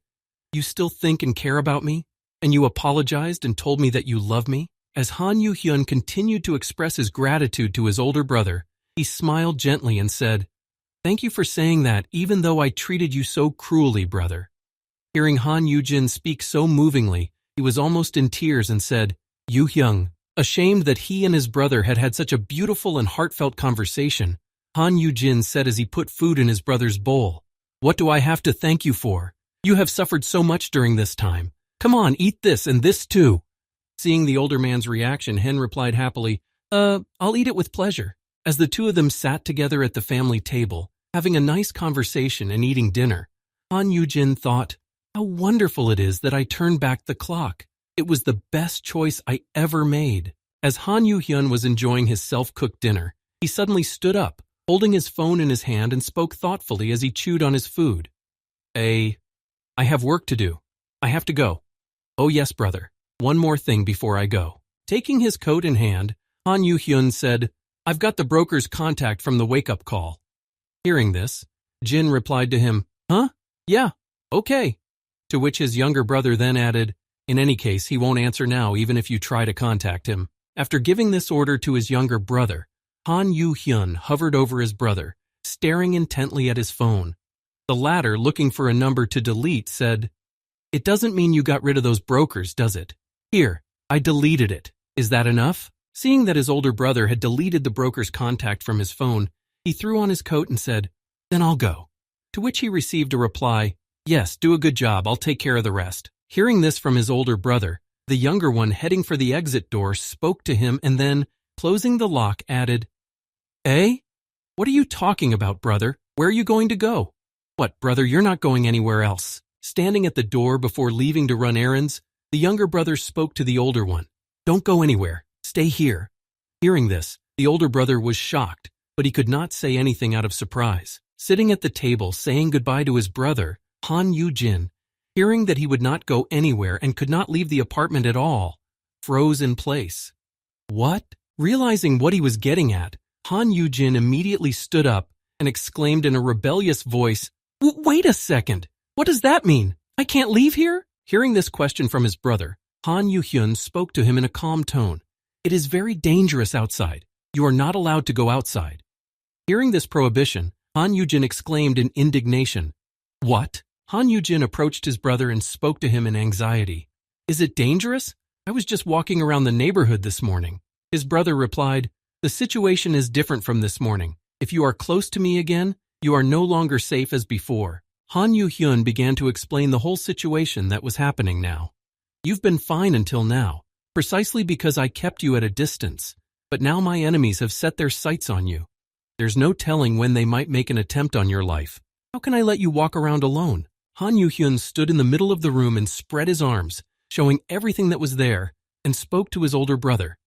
"You still think and care about me? And you apologized and told me that you love me?" As Han Yugin continued to express his gratitude to his older brother, he smiled gently and said, "Thank you for saying that, even though I treated you so cruelly, brother." Hearing Han Yugin speak so movingly, he was almost in tears and said, "Yuhyung." Ashamed that he and his brother had had such a beautiful and heartfelt conversation, Han Yugin said as he put food in his brother's bowl, "What do I have to thank you for? You have suffered so much during this time. Come on, eat this and this too." Seeing the older man's reaction, Hen replied happily, I'll eat it with pleasure." As the two of them sat together at the family table, having a nice conversation and eating dinner, Han Yugin thought, "How wonderful it is that I turned back the clock. It was the best choice I ever made." As Han Yugin was enjoying his self-cooked dinner, he suddenly stood up, holding his phone in his hand, and spoke thoughtfully as he chewed on his food. I have work to do. I have to go." "Oh yes, brother. One more thing before I go." Taking his coat in hand, Han Yugin said, "I've got the broker's contact from the wake-up call." Hearing this, Jin replied to him, "Huh? Yeah, okay." To which his younger brother then added, "In any case, he won't answer now even if you try to contact him." After giving this order to his younger brother, Han Yugin hovered over his brother, staring intently at his phone. The latter, looking for a number to delete, said, "It doesn't mean you got rid of those brokers, does it? Here, I deleted it. Is that enough?" Seeing that his older brother had deleted the broker's contact from his phone, he threw on his coat and said, "Then I'll go." To which he received a reply, "Yes, do a good job, I'll take care of the rest." Hearing this from his older brother, the younger one, heading for the exit door, spoke to him and then, closing the lock, added, "Eh? What are you talking about, brother? Where are you going to go?" "What, brother, you're not going anywhere else." Standing at the door before leaving to run errands, the younger brother spoke to the older one, "Don't go anywhere. Stay here." Hearing this, the older brother was shocked, but he could not say anything out of surprise. Sitting at the table saying goodbye to his brother, Han Yugin, hearing that he would not go anywhere and could not leave the apartment at all, froze in place. What? Realizing what he was getting at, Han Yugin immediately stood up and exclaimed in a rebellious voice, "Wait a second! What does that mean? I can't leave here?" Hearing this question from his brother, Han Yugin spoke to him in a calm tone. "It is very dangerous outside. You are not allowed to go outside." Hearing this prohibition, Han Yugin exclaimed in indignation, "What?" Han Yugin approached his brother and spoke to him in anxiety. "Is it dangerous? I was just walking around the neighborhood this morning." His brother replied, "The situation is different from this morning. If you are close to me again, you are no longer safe as before." Han Yugin began to explain the whole situation that was happening now. "You've been fine until now, precisely because I kept you at a distance, but now my enemies have set their sights on you. There's no telling when they might make an attempt on your life. How can I let you walk around alone?" Han Yugin stood in the middle of the room and spread his arms, showing everything that was there, and spoke to his older brother.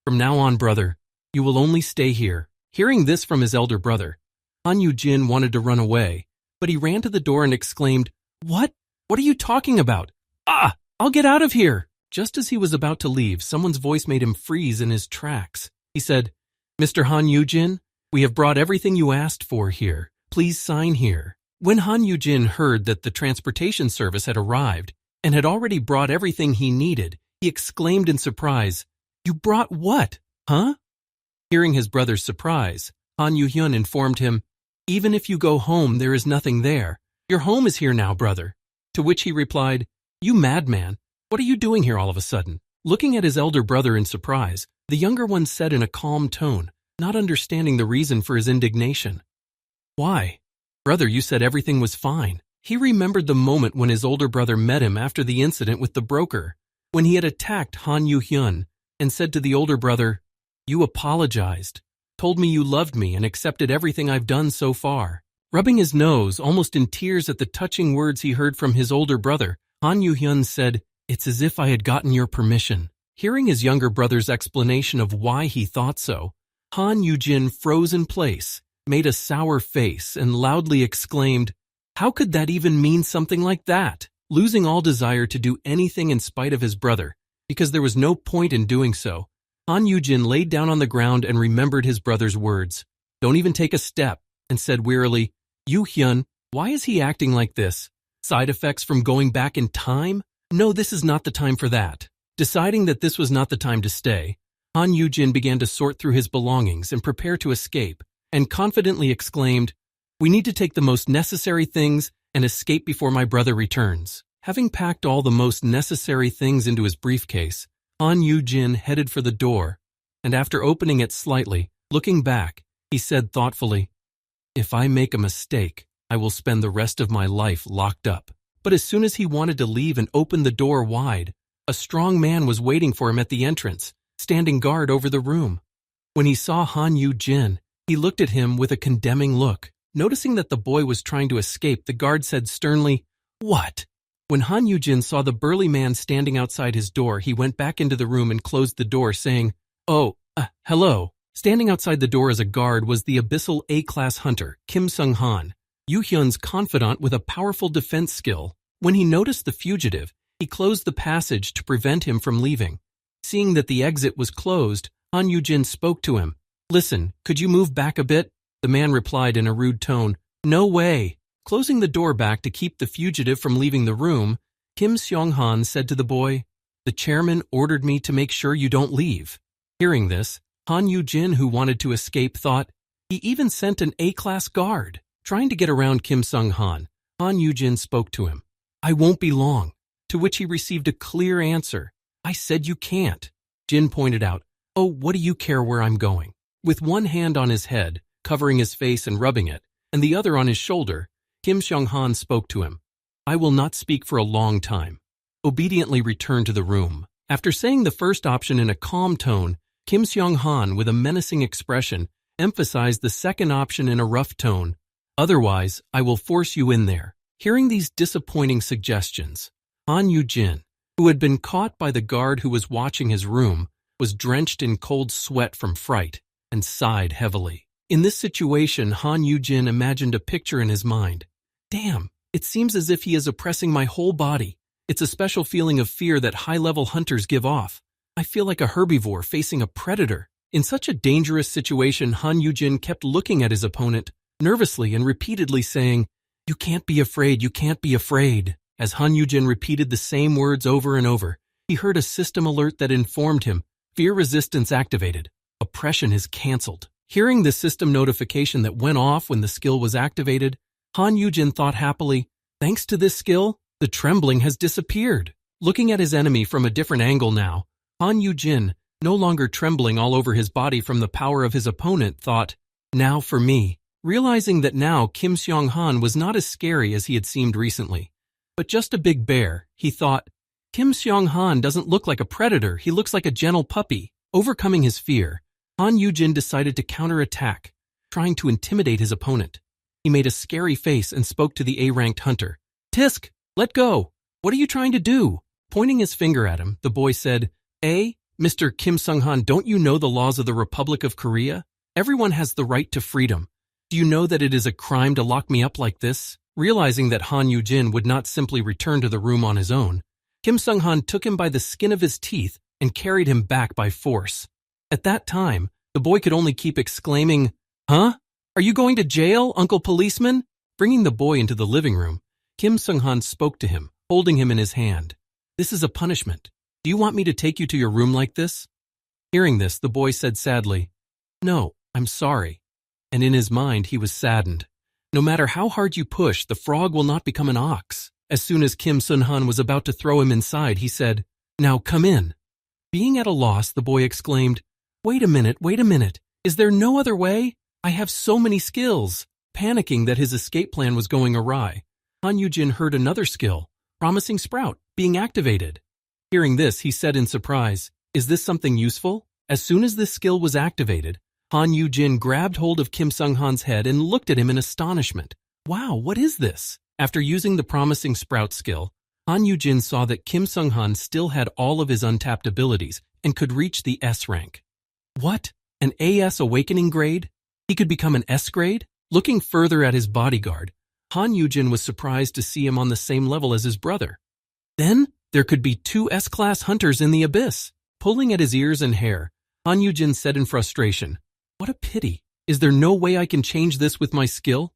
"From now on, brother, you will only stay here." Hearing this from his elder brother, Han Yugin wanted to run away, but he ran to the door and exclaimed, What? What are you talking about? Ah! I'll get out of here!" Just as he was about to leave, someone's voice made him freeze in his tracks. He said, "Mr. Han Yugin, we have brought everything you asked for here. Please sign here." When Han Yugin heard that the transportation service had arrived and had already brought everything he needed, he exclaimed in surprise, "You brought what? Huh?" Hearing his brother's surprise, Han Yugin informed him, Even if you go home, there is nothing there. Your home is here now, brother. To which he replied, You madman, what are you doing here all of a sudden? Looking at his elder brother in surprise, the younger one said in a calm tone, not understanding the reason for his indignation. Why? Brother, you said everything was fine. He remembered the moment when his older brother met him after the incident with the broker, when he had attacked Han Yugin and said to the older brother, You apologized, told me you loved me and accepted everything I've done so far. Rubbing his nose, almost in tears at the touching words he heard from his older brother, Han Yugin said, It's as if I had gotten your permission. Hearing his younger brother's explanation of why he thought so, Han Yugin froze in place, made a sour face, and loudly exclaimed, How could that even mean something like that? Losing all desire to do anything in spite of his brother, because there was no point in doing so, Han Yugin laid down on the ground and remembered his brother's words. Don't even take a step, and said wearily, Yuhun, why is he acting like this? Side effects from going back in time? No, this is not the time for that. Deciding that this was not the time to stay, Han Yugin began to sort through his belongings and prepare to escape, and confidently exclaimed, We need to take the most necessary things and escape before my brother returns. Having packed all the most necessary things into his briefcase, Han Yugin headed for the door, and after opening it slightly, looking back, he said thoughtfully, If I make a mistake, I will spend the rest of my life locked up. But as soon as he wanted to leave and open the door wide, a strong man was waiting for him at the entrance, standing guard over the room. When he saw Han Yugin, he looked at him with a condemning look. Noticing that the boy was trying to escape, the guard said sternly, What? When Han Yugin saw the burly man standing outside his door, he went back into the room and closed the door, saying, Hello. Standing outside the door as a guard was the abyssal A-class hunter, Kim Sung-han, Yuhyun's confidant with a powerful defense skill. When he noticed the fugitive, he closed the passage to prevent him from leaving. Seeing that the exit was closed, Han Yugin spoke to him. Listen, could you move back a bit? The man replied in a rude tone, No way. Closing the door back to keep the fugitive from leaving the room, Kim Seong-han said to the boy, The chairman ordered me to make sure you don't leave. Hearing this, Han Yugin, who wanted to escape, thought, He even sent an A-class guard. Trying to get around Kim Sung-han, Han Yugin spoke to him. I won't be long. To which he received a clear answer. I said you can't. Jin pointed out, Oh, what do you care where I'm going? With one hand on his head, covering his face and rubbing it, and the other on his shoulder, Kim Seong-han spoke to him. I will not speak for a long time. Obediently returned to the room. After saying the first option in a calm tone, Kim Seong-han, with a menacing expression, emphasized the second option in a rough tone. Otherwise, I will force you in there. Hearing these disappointing suggestions, Han Yugin, who had been caught by the guard who was watching his room, was drenched in cold sweat from fright and sighed heavily. In this situation, Han Yugin imagined a picture in his mind. Damn, it seems as if he is oppressing my whole body. It's a special feeling of fear that high-level hunters give off. I feel like a herbivore facing a predator. In such a dangerous situation, Han Yugin kept looking at his opponent, nervously and repeatedly saying, You can't be afraid, you can't be afraid. As Han Yugin repeated the same words over and over, he heard a system alert that informed him, Fear resistance activated. Oppression is cancelled. Hearing the system notification that went off when the skill was activated, Han Yugin thought happily, Thanks to this skill, the trembling has disappeared. Looking at his enemy from a different angle now, Han Yugin, no longer trembling all over his body from the power of his opponent, thought, Now for me. Realizing that now Kim Seong-han was not as scary as he had seemed recently, but just a big bear, he thought, Kim Seong-han doesn't look like a predator, he looks like a gentle puppy. Overcoming his fear, Han Yugin decided to counterattack, trying to intimidate his opponent. He made a scary face and spoke to the A-ranked hunter. Tisk, let go. What are you trying to do? Pointing his finger at him, the boy said, Mr. Kim Sung-han, don't you know the laws of the Republic of Korea? Everyone has the right to freedom. Do you know that it is a crime to lock me up like this? Realizing that Han Yugin would not simply return to the room on his own, Kim Sung-han took him by the skin of his teeth and carried him back by force. At that time, the boy could only keep exclaiming, Huh? Are you going to jail, Uncle Policeman? Bringing the boy into the living room, Kim Sung-han spoke to him, holding him in his hand. This is a punishment. Do you want me to take you to your room like this? Hearing this, the boy said sadly, No, I'm sorry. And in his mind, he was saddened. No matter how hard you push, the frog will not become an ox. As soon as Kim Sun-han was about to throw him inside, he said, "Now come in." Being at a loss, the boy exclaimed, wait a minute. Is there no other way? I have so many skills." Panicking that his escape plan was going awry, Han Yugin heard another skill, Promising Sprout, being activated. Hearing this, he said in surprise, "Is this something useful?" As soon as this skill was activated, Han Yugin grabbed hold of Kim Sung-han's head and looked at him in astonishment. Wow, what is this? After using the Promising Sprout skill, Han Yugin saw that Kim Sung-han still had all of his untapped abilities and could reach the S rank. What? An AS Awakening grade? He could become an S grade? Looking further at his bodyguard, Han Yugin was surprised to see him on the same level as his brother. Then, there could be 2 S-class hunters in the abyss. Pulling at his ears and hair, Han Yugin said in frustration, "What a pity. Is there no way I can change this with my skill?"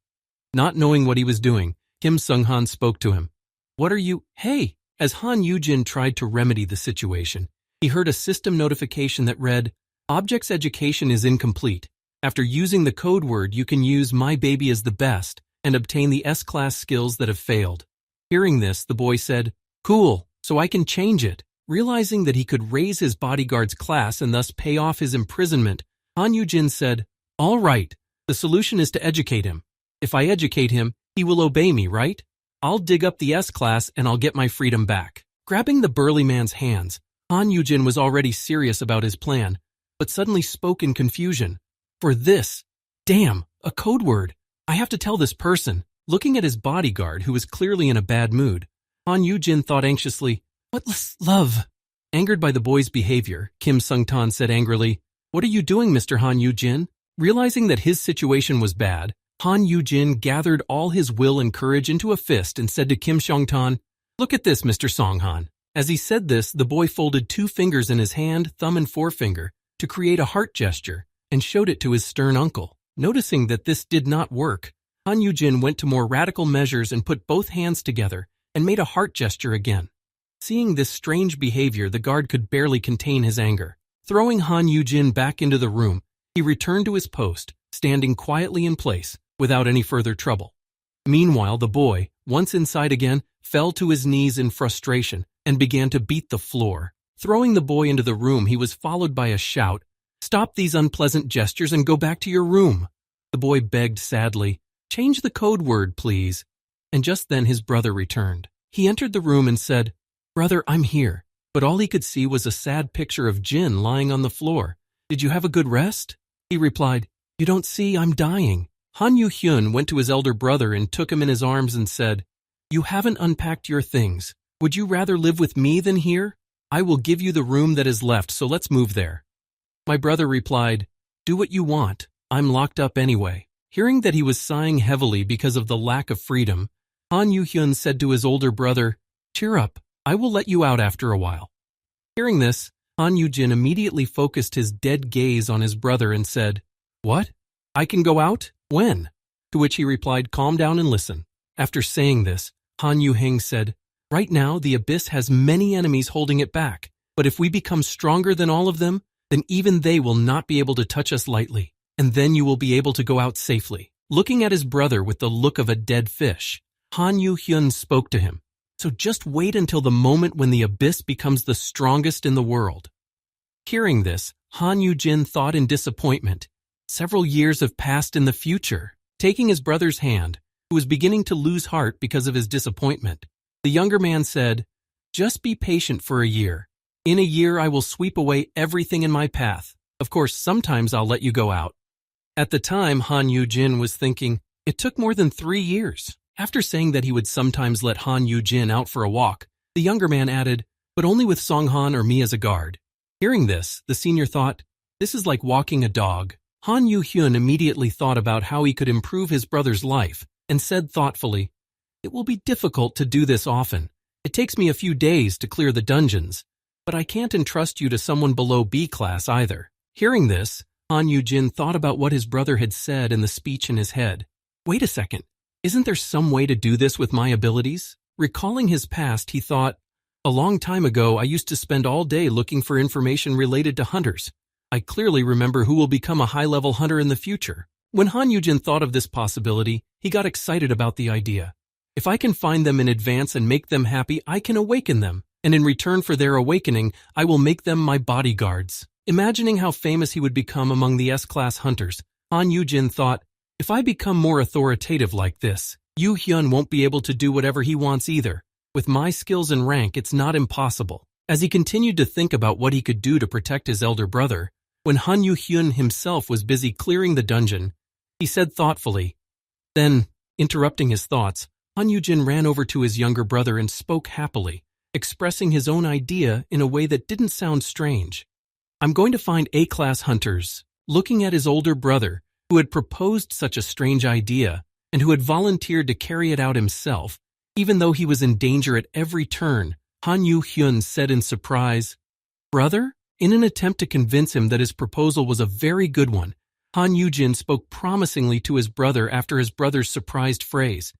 Not knowing what he was doing, Kim Sung-han spoke to him. "What are you— Hey!" As Han Yugin tried to remedy the situation, he heard a system notification that read, "Object's education is incomplete. After using the code word, you can use My Baby is the Best and obtain the S-class skills that have failed." Hearing this, the boy said, "Cool, so I can change it." Realizing that he could raise his bodyguard's class and thus pay off his imprisonment, Han Yugin said, "All right, the solution is to educate him. If I educate him, he will obey me, right? I'll dig up the S-class and I'll get my freedom back." Grabbing the burly man's hands, Han Yugin was already serious about his plan, but suddenly spoke in confusion. "For this, damn, a code word. I have to tell this person." Looking at his bodyguard, who was clearly in a bad mood, Han Yugin thought anxiously, "What love?" Angered by the boy's behavior, Kim Sung-tan said angrily, "What are you doing, Mr. Han Yugin?" Realizing that his situation was bad, Han Yugin gathered all his will and courage into a fist and said to Kim Sung-tan, "Look at this, Mr. Song-han." As he said this, the boy folded 2 fingers in his hand, thumb and forefinger, to create a heart gesture, and showed it to his stern uncle. Noticing that this did not work, Han Yugin went to more radical measures and put both hands together and made a heart gesture again. Seeing this strange behavior, the guard could barely contain his anger. Throwing Han Yugin back into the room, he returned to his post, standing quietly in place, without any further trouble. Meanwhile, the boy, once inside again, fell to his knees in frustration and began to beat the floor. Throwing the boy into the room, he was followed by a shout, "Stop these unpleasant gestures and go back to your room." The boy begged sadly, "Change the code word, please." And just then his brother returned. He entered the room and said, "Brother, I'm here." But all he could see was a sad picture of Jin lying on the floor. "Did you have a good rest?" He replied, "You don't see, I'm dying." Han Yuhun went to his elder brother and took him in his arms and said, "You haven't unpacked your things. Would you rather live with me than here? I will give you the room that is left, so let's move there." My brother replied, "Do what you want. I'm locked up anyway." Hearing that he was sighing heavily because of the lack of freedom, Han Yuhyun said to his older brother, "Cheer up, I will let you out after a while." Hearing this, Han Yujin immediately focused his dead gaze on his brother and said, "What? I can go out? When?" To which he replied, "Calm down and listen." After saying this, Han Yuheng said, "Right now the abyss has many enemies holding it back, but if we become stronger than all of them, then even they will not be able to touch us lightly, and then you will be able to go out safely." Looking at his brother with the look of a dead fish, Han Yuhyun spoke to him, "So just wait until the moment when the abyss becomes the strongest in the world." Hearing this, Han Yujin thought in disappointment. Several years have passed in the future. Taking his brother's hand, who was beginning to lose heart because of his disappointment, the younger man said, "Just be patient for a year. In a year I will sweep away everything in my path. Of course, sometimes I'll let you go out." At the time, Han Yujin was thinking, it took more than 3 years. After saying that he would sometimes let Han Yujin out for a walk, the younger man added, "But only with Songhan or me as a guard." Hearing this, the senior thought, "This is like walking a dog." Han Yuhyun immediately thought about how he could improve his brother's life and said thoughtfully, "It will be difficult to do this often. It takes me a few days to clear the dungeons, but I can't entrust you to someone below B class either." Hearing this, Han Yujin thought about what his brother had said and the speech in his head. Wait a second, isn't there some way to do this with my abilities? Recalling his past, he thought, a long time ago I used to spend all day looking for information related to hunters. I clearly remember who will become a high-level hunter in the future. When Han Yugin thought of this possibility, he got excited about the idea. If I can find them in advance and make them happy, I can awaken them, and in return for their awakening, I will make them my bodyguards. Imagining how famous he would become among the S-class hunters, Han Yugin thought, if I become more authoritative like this, Yuhun won't be able to do whatever he wants either. With my skills and rank, it's not impossible. As he continued to think about what he could do to protect his elder brother, when Han Yuhyun himself was busy clearing the dungeon, he said thoughtfully. Then, interrupting his thoughts, Han Yujin ran over to his younger brother and spoke happily, expressing his own idea in a way that didn't sound strange. I'm going to find A-class hunters. Looking at his older brother, who had proposed such a strange idea and who had volunteered to carry it out himself, even though he was in danger at every turn, Han Yu-hyun said in surprise, Brother? In an attempt to convince him that his proposal was a very good one, Han Yujin spoke promisingly to his brother after his brother's surprised phrase,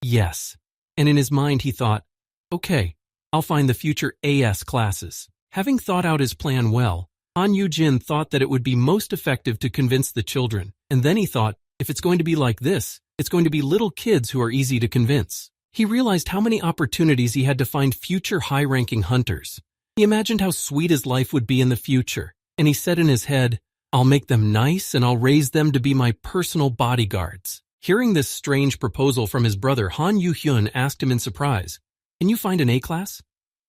yes. And in his mind he thought, okay, I'll find the future AS classes. Having thought out his plan well, Han Yujin thought that it would be most effective to convince the children, and then he thought, if it's going to be like this, it's going to be little kids who are easy to convince. He realized how many opportunities he had to find future high-ranking hunters. He imagined how sweet his life would be in the future, and he said in his head, I'll make them nice and I'll raise them to be my personal bodyguards. Hearing this strange proposal from his brother, Han Yu-hyun asked him in surprise, Can you find an A-class?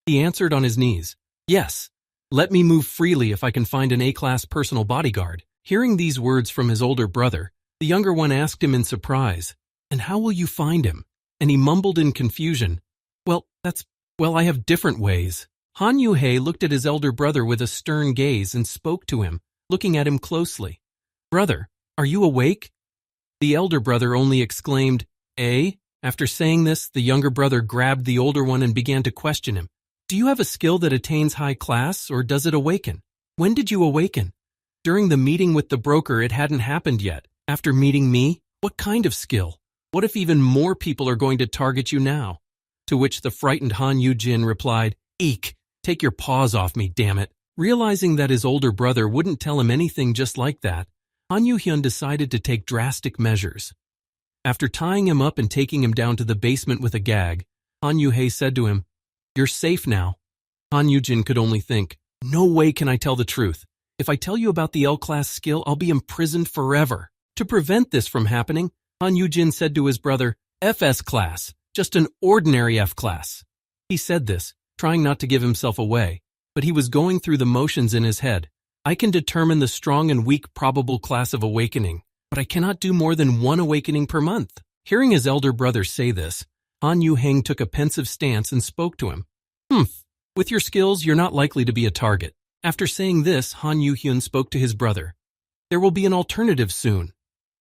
He answered on his knees, Yes. Let me move freely if I can find an A-class personal bodyguard. Hearing these words from his older brother, the younger one asked him in surprise, And how will you find him? And he mumbled in confusion, Well, I have different ways. Han Yu-hae looked at his elder brother with a stern gaze and spoke to him, looking at him closely. Brother, are you awake? The elder brother only exclaimed, Eh? After saying this, the younger brother grabbed the older one and began to question him. Do you have a skill that attains high class, or does it awaken? When did you awaken? During the meeting with the broker, it hadn't happened yet. After meeting me, what kind of skill? What if even more people are going to target you now? To which the frightened Han Yujin replied, Eek, take your paws off me, damn it. Realizing that his older brother wouldn't tell him anything just like that, Han Yu-hyun decided to take drastic measures. After tying him up and taking him down to the basement with a gag, Han Yu-hae said to him, You're safe now. Han Yujin could only think, No way can I tell the truth. If I tell you about the L-class skill, I'll be imprisoned forever. To prevent this from happening, Han Yujin said to his brother, FS class, just an ordinary F class. He said this, trying not to give himself away, but he was going through the motions in his head. I can determine the strong and weak probable class of awakening, but I cannot do more than one awakening per month. Hearing his elder brother say this, Han Yu-hang took a pensive stance and spoke to him. With your skills, you're not likely to be a target. After saying this, Han Yu-hyun spoke to his brother. There will be an alternative soon.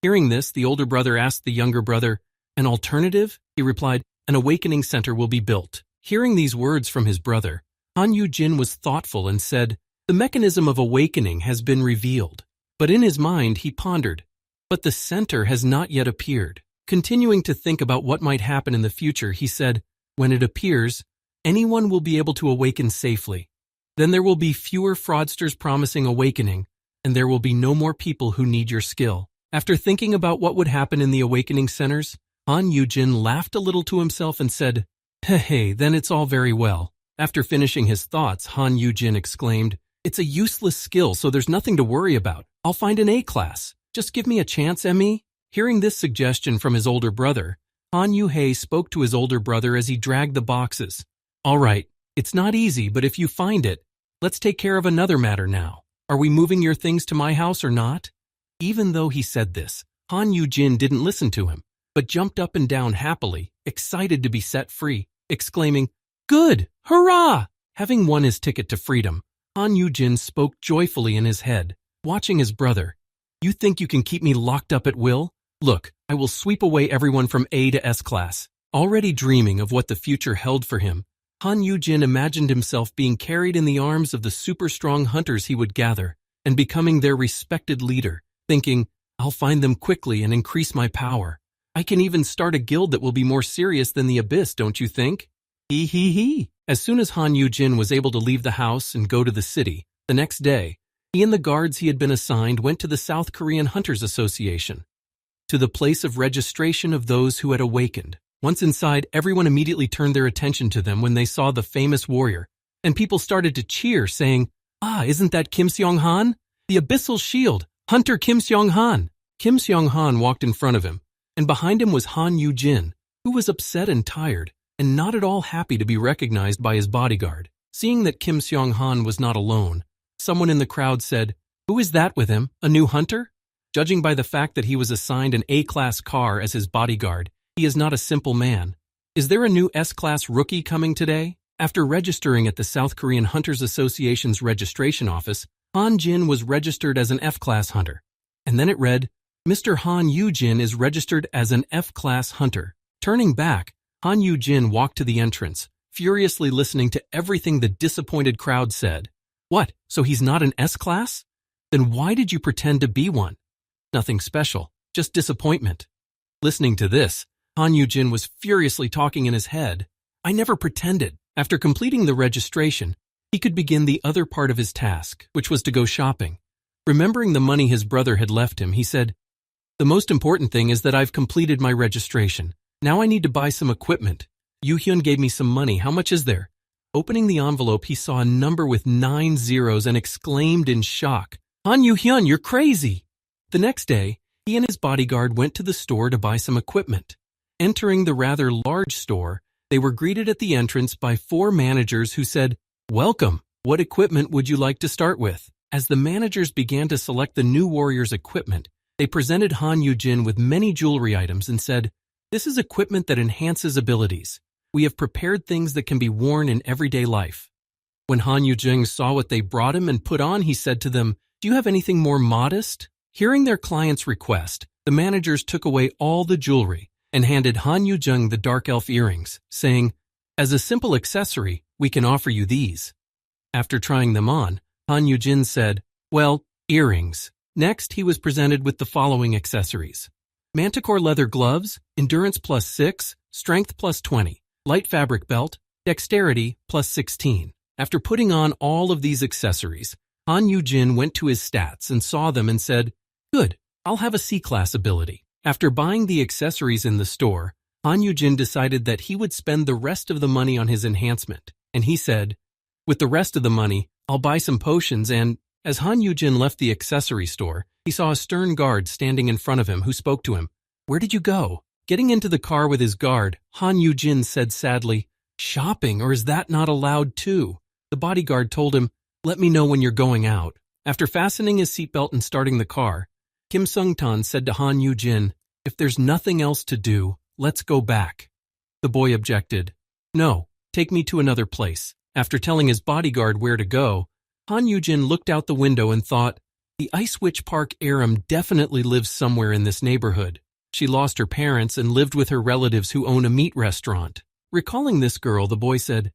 Hearing this, the older brother asked the younger brother, An alternative? He replied, An awakening center will be built. Hearing these words from his brother, Han Yu-jin was thoughtful and said, The mechanism of awakening has been revealed. But in his mind, he pondered, But the center has not yet appeared. Continuing to think about what might happen in the future, he said, When it appears, anyone will be able to awaken safely. Then there will be fewer fraudsters promising awakening, and there will be no more people who need your skill. After thinking about what would happen in the awakening centers, Han Yujin laughed a little to himself and said, Hey, then it's all very well. After finishing his thoughts, Han Yujin exclaimed, It's a useless skill, so there's nothing to worry about. I'll find an A class. Just give me a chance, Emmy. Hearing this suggestion from his older brother, Han Yu-hae spoke to his older brother as he dragged the boxes. All right, it's not easy, but if you find it, let's take care of another matter now. Are we moving your things to my house or not? Even though he said this, Han Yujin didn't listen to him, but jumped up and down happily, excited to be set free, exclaiming, Good! Hurrah! Having won his ticket to freedom, Han Yujin spoke joyfully in his head, watching his brother. You think you can keep me locked up at will? Look, I will sweep away everyone from A to S class. Already dreaming of what the future held for him, Han Yujin imagined himself being carried in the arms of the super-strong hunters he would gather and becoming their respected leader, thinking, I'll find them quickly and increase my power. I can even start a guild that will be more serious than the Abyss, don't you think? Hee. As soon as Han Yujin was able to leave the house and go to the city, the next day, he and the guards he had been assigned went to the South Korean Hunters Association. to the place of registration of those who had awakened. Once inside, everyone immediately turned their attention to them when they saw the famous warrior, and people started to cheer, saying, "Ah, isn't that Kim Seong-han? The Abyssal Shield, Hunter Kim Seong-han." Kim Seong-han walked in front of him, and behind him was Han Yugin, who was upset and tired, and not at all happy to be recognized by his bodyguard. Seeing that Kim Seong-han was not alone, someone in the crowd said, "Who is that with him, a new hunter?" Judging by the fact that he was assigned an A-class car as his bodyguard, he is not a simple man. "Is there a new S-class rookie coming today?" After registering at the South Korean Hunters Association's registration office, Han Jin was registered as an F-class hunter. And then it read, "Mr. Han Yugin is registered as an F-class hunter." Turning back, Han Yugin walked to the entrance, furiously listening to everything the disappointed crowd said. "What, so he's not an S-class? Then why did you pretend to be one?" "Nothing special, just disappointment." Listening to this, Han Yugin was furiously talking in his head. "I never pretended." After completing the registration, he could begin the other part of his task, which was to go shopping. Remembering the money his brother had left him, he said, "The most important thing is that I've completed my registration. Now I need to buy some equipment. Yuhun gave me some money. How much is there?" Opening the envelope, he saw a number with 9 zeros and exclaimed in shock, "Han Yuhun, you're crazy!" The next day, he and his bodyguard went to the store to buy some equipment. Entering the rather large store, they were greeted at the entrance by 4 managers who said, "Welcome. What equipment would you like to start with?" As the managers began to select the new warrior's equipment, they presented Han Yugin with many jewelry items and said, "This is equipment that enhances abilities. We have prepared things that can be worn in everyday life." When Han Yugin saw what they brought him and put on, he said to them, "Do you have anything more modest?" Hearing their client's request, the managers took away all the jewelry and handed Han Yugin the dark elf earrings, saying, "As a simple accessory, we can offer you these." After trying them on, Han Yugin said, "Well, earrings." Next, he was presented with the following accessories: manticore leather gloves, endurance +6, strength +20, light fabric belt, dexterity +16. After putting on all of these accessories, Han Yugin went to his stats and saw them and said, "Good, I'll have a C-class ability." After buying the accessories in the store, Han Yugin decided that he would spend the rest of the money on his enhancement, and he said, "With the rest of the money, I'll buy some potions," and as Han Yugin left the accessory store, he saw a stern guard standing in front of him who spoke to him. "Where did you go?" Getting into the car with his guard, Han Yugin said sadly, "Shopping, or is that not allowed too?" The bodyguard told him, "Let me know when you're going out." After fastening his seatbelt and starting the car, Kim Seong-tan said to Han Yugin, "If there's nothing else to do, let's go back." The boy objected, "No, take me to another place." After telling his bodyguard where to go, Han Yugin looked out the window and thought, "The Ice Witch Park Aram definitely lives somewhere in this neighborhood. She lost her parents and lived with her relatives who own a meat restaurant." Recalling this girl, the boy said,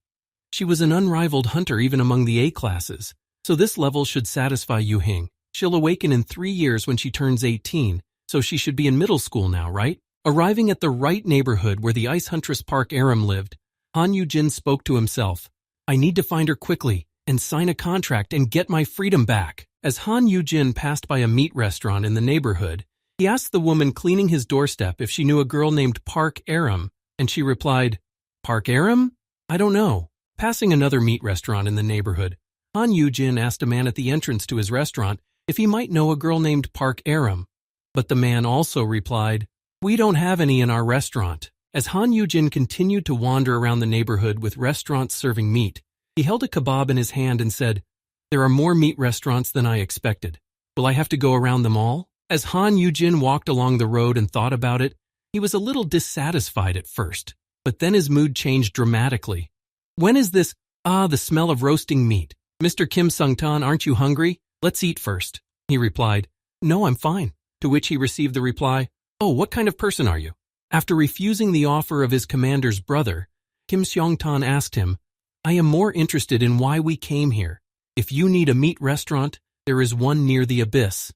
"She was an unrivaled hunter even among the A-classes, so this level should satisfy Yuhun. She'll awaken in 3 years when she turns 18, so she should be in middle school now, right?" Arriving at the right neighborhood where the Ice Huntress Park Aram lived, Han Yugin spoke to himself, "I need to find her quickly and sign a contract and get my freedom back." As Han Yugin passed by a meat restaurant in the neighborhood, he asked the woman cleaning his doorstep if she knew a girl named Park Aram, and she replied, "Park Aram? I don't know." Passing another meat restaurant in the neighborhood, Han Yugin asked a man at the entrance to his restaurant if he might know a girl named Park Aram, but the man also replied, "We don't have any in our restaurant." As Han Yugin continued to wander around the neighborhood with restaurants serving meat, he held a kebab in his hand and said, "There are more meat restaurants than I expected. Will I have to go around them all?" As Han Yugin walked along the road and thought about it, he was a little dissatisfied at first, but then his mood changed dramatically. "When is this? The smell of roasting meat. Mr. Kim Seong-tan, aren't you hungry? Let's eat first." He replied, "No, I'm fine." To which he received the reply, "Oh, what kind of person are you?" After refusing the offer of his commander's brother, Kim Seong-tan asked him, "I am more interested in why we came here. If you need a meat restaurant, there is one near the abyss."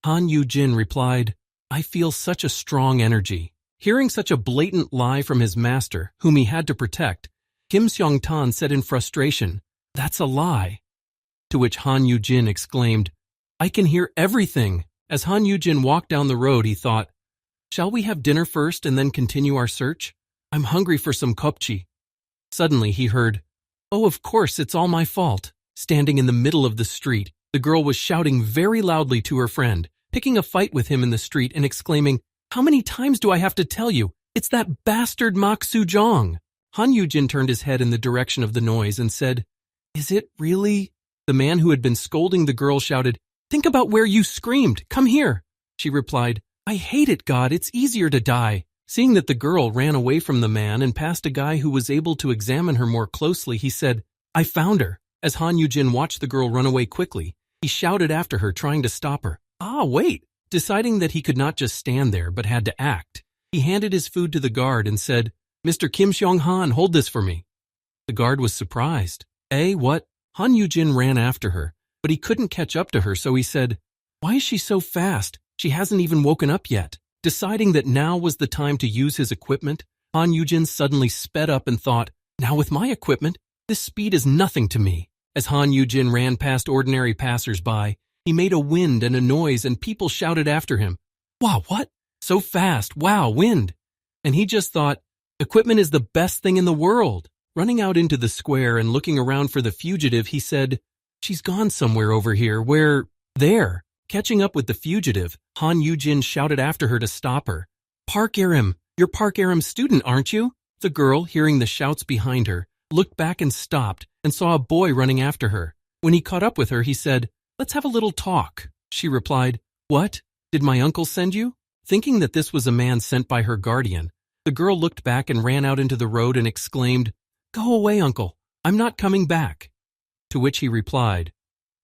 Han Yugin replied, "I feel such a strong energy." Hearing such a blatant lie from his master, whom he had to protect, Kim Seong-tan said in frustration, "That's a lie." To which Han Yugin exclaimed, "I can hear everything." As Han Yugin walked down the road, he thought, Shall we have dinner first and then continue our search? I'm hungry for some kopchi. Suddenly he heard, "Oh, of course, it's all my fault." Standing in the middle of the street, the girl was shouting very loudly to her friend, picking a fight with him in the street and exclaiming, "How many times do I have to tell you? It's that bastard Mak Soo-jong." Han Yugin turned his head in the direction of the noise and said, "Is it really?" The man who had been scolding the girl shouted, "Think about where you screamed. Come here." She replied, "I hate it, God. It's easier to die." Seeing that the girl ran away from the man and past a guy who was able to examine her more closely, he said, "I found her." As Han Yugin watched the girl run away quickly, he shouted after her, trying to stop her. Wait. Deciding that he could not just stand there but had to act, he handed his food to the guard and said, "Mr. Kim Seong-han, hold this for me." The guard was surprised. What? Han Yugin ran after her, but he couldn't catch up to her, so he said, "Why is she so fast? She hasn't even woken up yet." Deciding that now was the time to use his equipment, Han Yugin suddenly sped up and thought, "Now with my equipment, this speed is nothing to me." As Han Yugin ran past ordinary passers-by, he made a wind and a noise and people shouted after him, "Wow, what? So fast, wow, wind." And he just thought, equipment is the best thing in the world. Running out into the square and looking around for the fugitive, he said, "She's gone somewhere over here, where?" "There." Catching up with the fugitive, Han Yugin shouted after her to stop her. "Park Aram, you're Park Aram's student, aren't you?" The girl, hearing the shouts behind her, looked back and stopped and saw a boy running after her. When he caught up with her, he said, "Let's have a little talk." She replied, "What? Did my uncle send you?" Thinking that this was a man sent by her guardian, the girl looked back and ran out into the road and exclaimed, "Go away, uncle. I'm not coming back." To which he replied,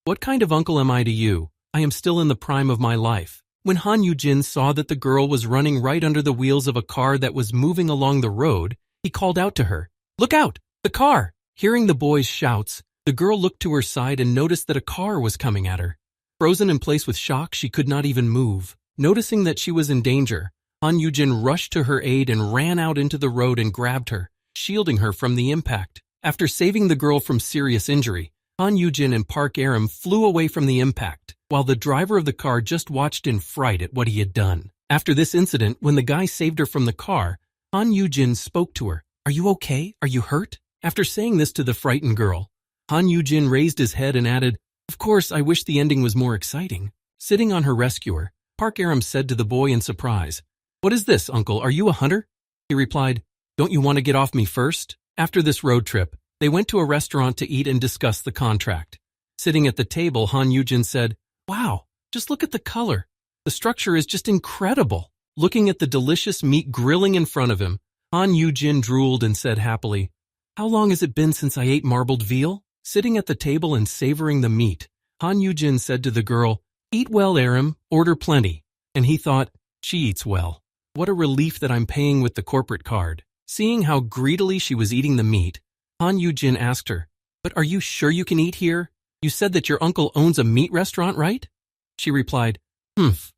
"What kind of uncle am I to you? I am still in the prime of my life." When Han Yugin saw that the girl was running right under the wheels of a car that was moving along the road, he called out to her, "Look out! The car!" Hearing the boy's shouts, the girl looked to her side and noticed that a car was coming at her. Frozen in place with shock, she could not even move. Noticing that she was in danger, Han Yugin rushed to her aid and ran out into the road and grabbed her, shielding her from the impact. After saving the girl from serious injury, Han Yugin and Park Aram flew away from the impact, while the driver of the car just watched in fright at what he had done. After this incident, when the guy saved her from the car, Han Yugin spoke to her. "Are you okay? Are you hurt?" After saying this to the frightened girl, Han Yugin raised his head and added, "Of course, I wish the ending was more exciting." Sitting on her rescuer, Park Aram said to the boy in surprise, "What is this, uncle? Are you a hunter?" He replied, "Don't you want to get off me first?" After this road trip, they went to a restaurant to eat and discuss the contract. Sitting at the table, Han Yugin said, "Wow, just look at the color. The structure is just incredible." Looking at the delicious meat grilling in front of him, Han Yugin drooled and said happily, "How long has it been since I ate marbled veal?" Sitting at the table and savoring the meat, Han Yugin said to the girl, "Eat well, Aram, order plenty." And he thought, she eats well. What a relief that I'm paying with the corporate card. Seeing how greedily she was eating the meat, Han Yugin asked her, "But are you sure you can eat here? You said that your uncle owns a meat restaurant, right?" She replied,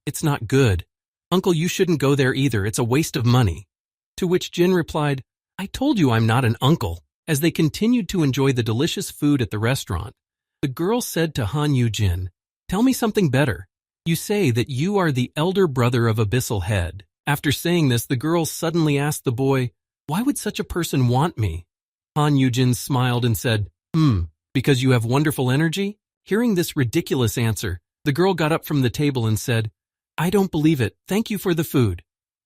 "It's not good. Uncle, you shouldn't go there either. It's a waste of money." To which Jin replied, "I told you I'm not an uncle." As they continued to enjoy the delicious food at the restaurant, the girl said to Han Yugin, "Tell me something better. You say that you are the elder brother of Abyssal Head." After saying this, the girl suddenly asked the boy, "Why would such a person want me?" Han Yugin smiled and said, Because you have wonderful energy?" Hearing this ridiculous answer, the girl got up from the table and said, "I don't believe it. Thank you for the food."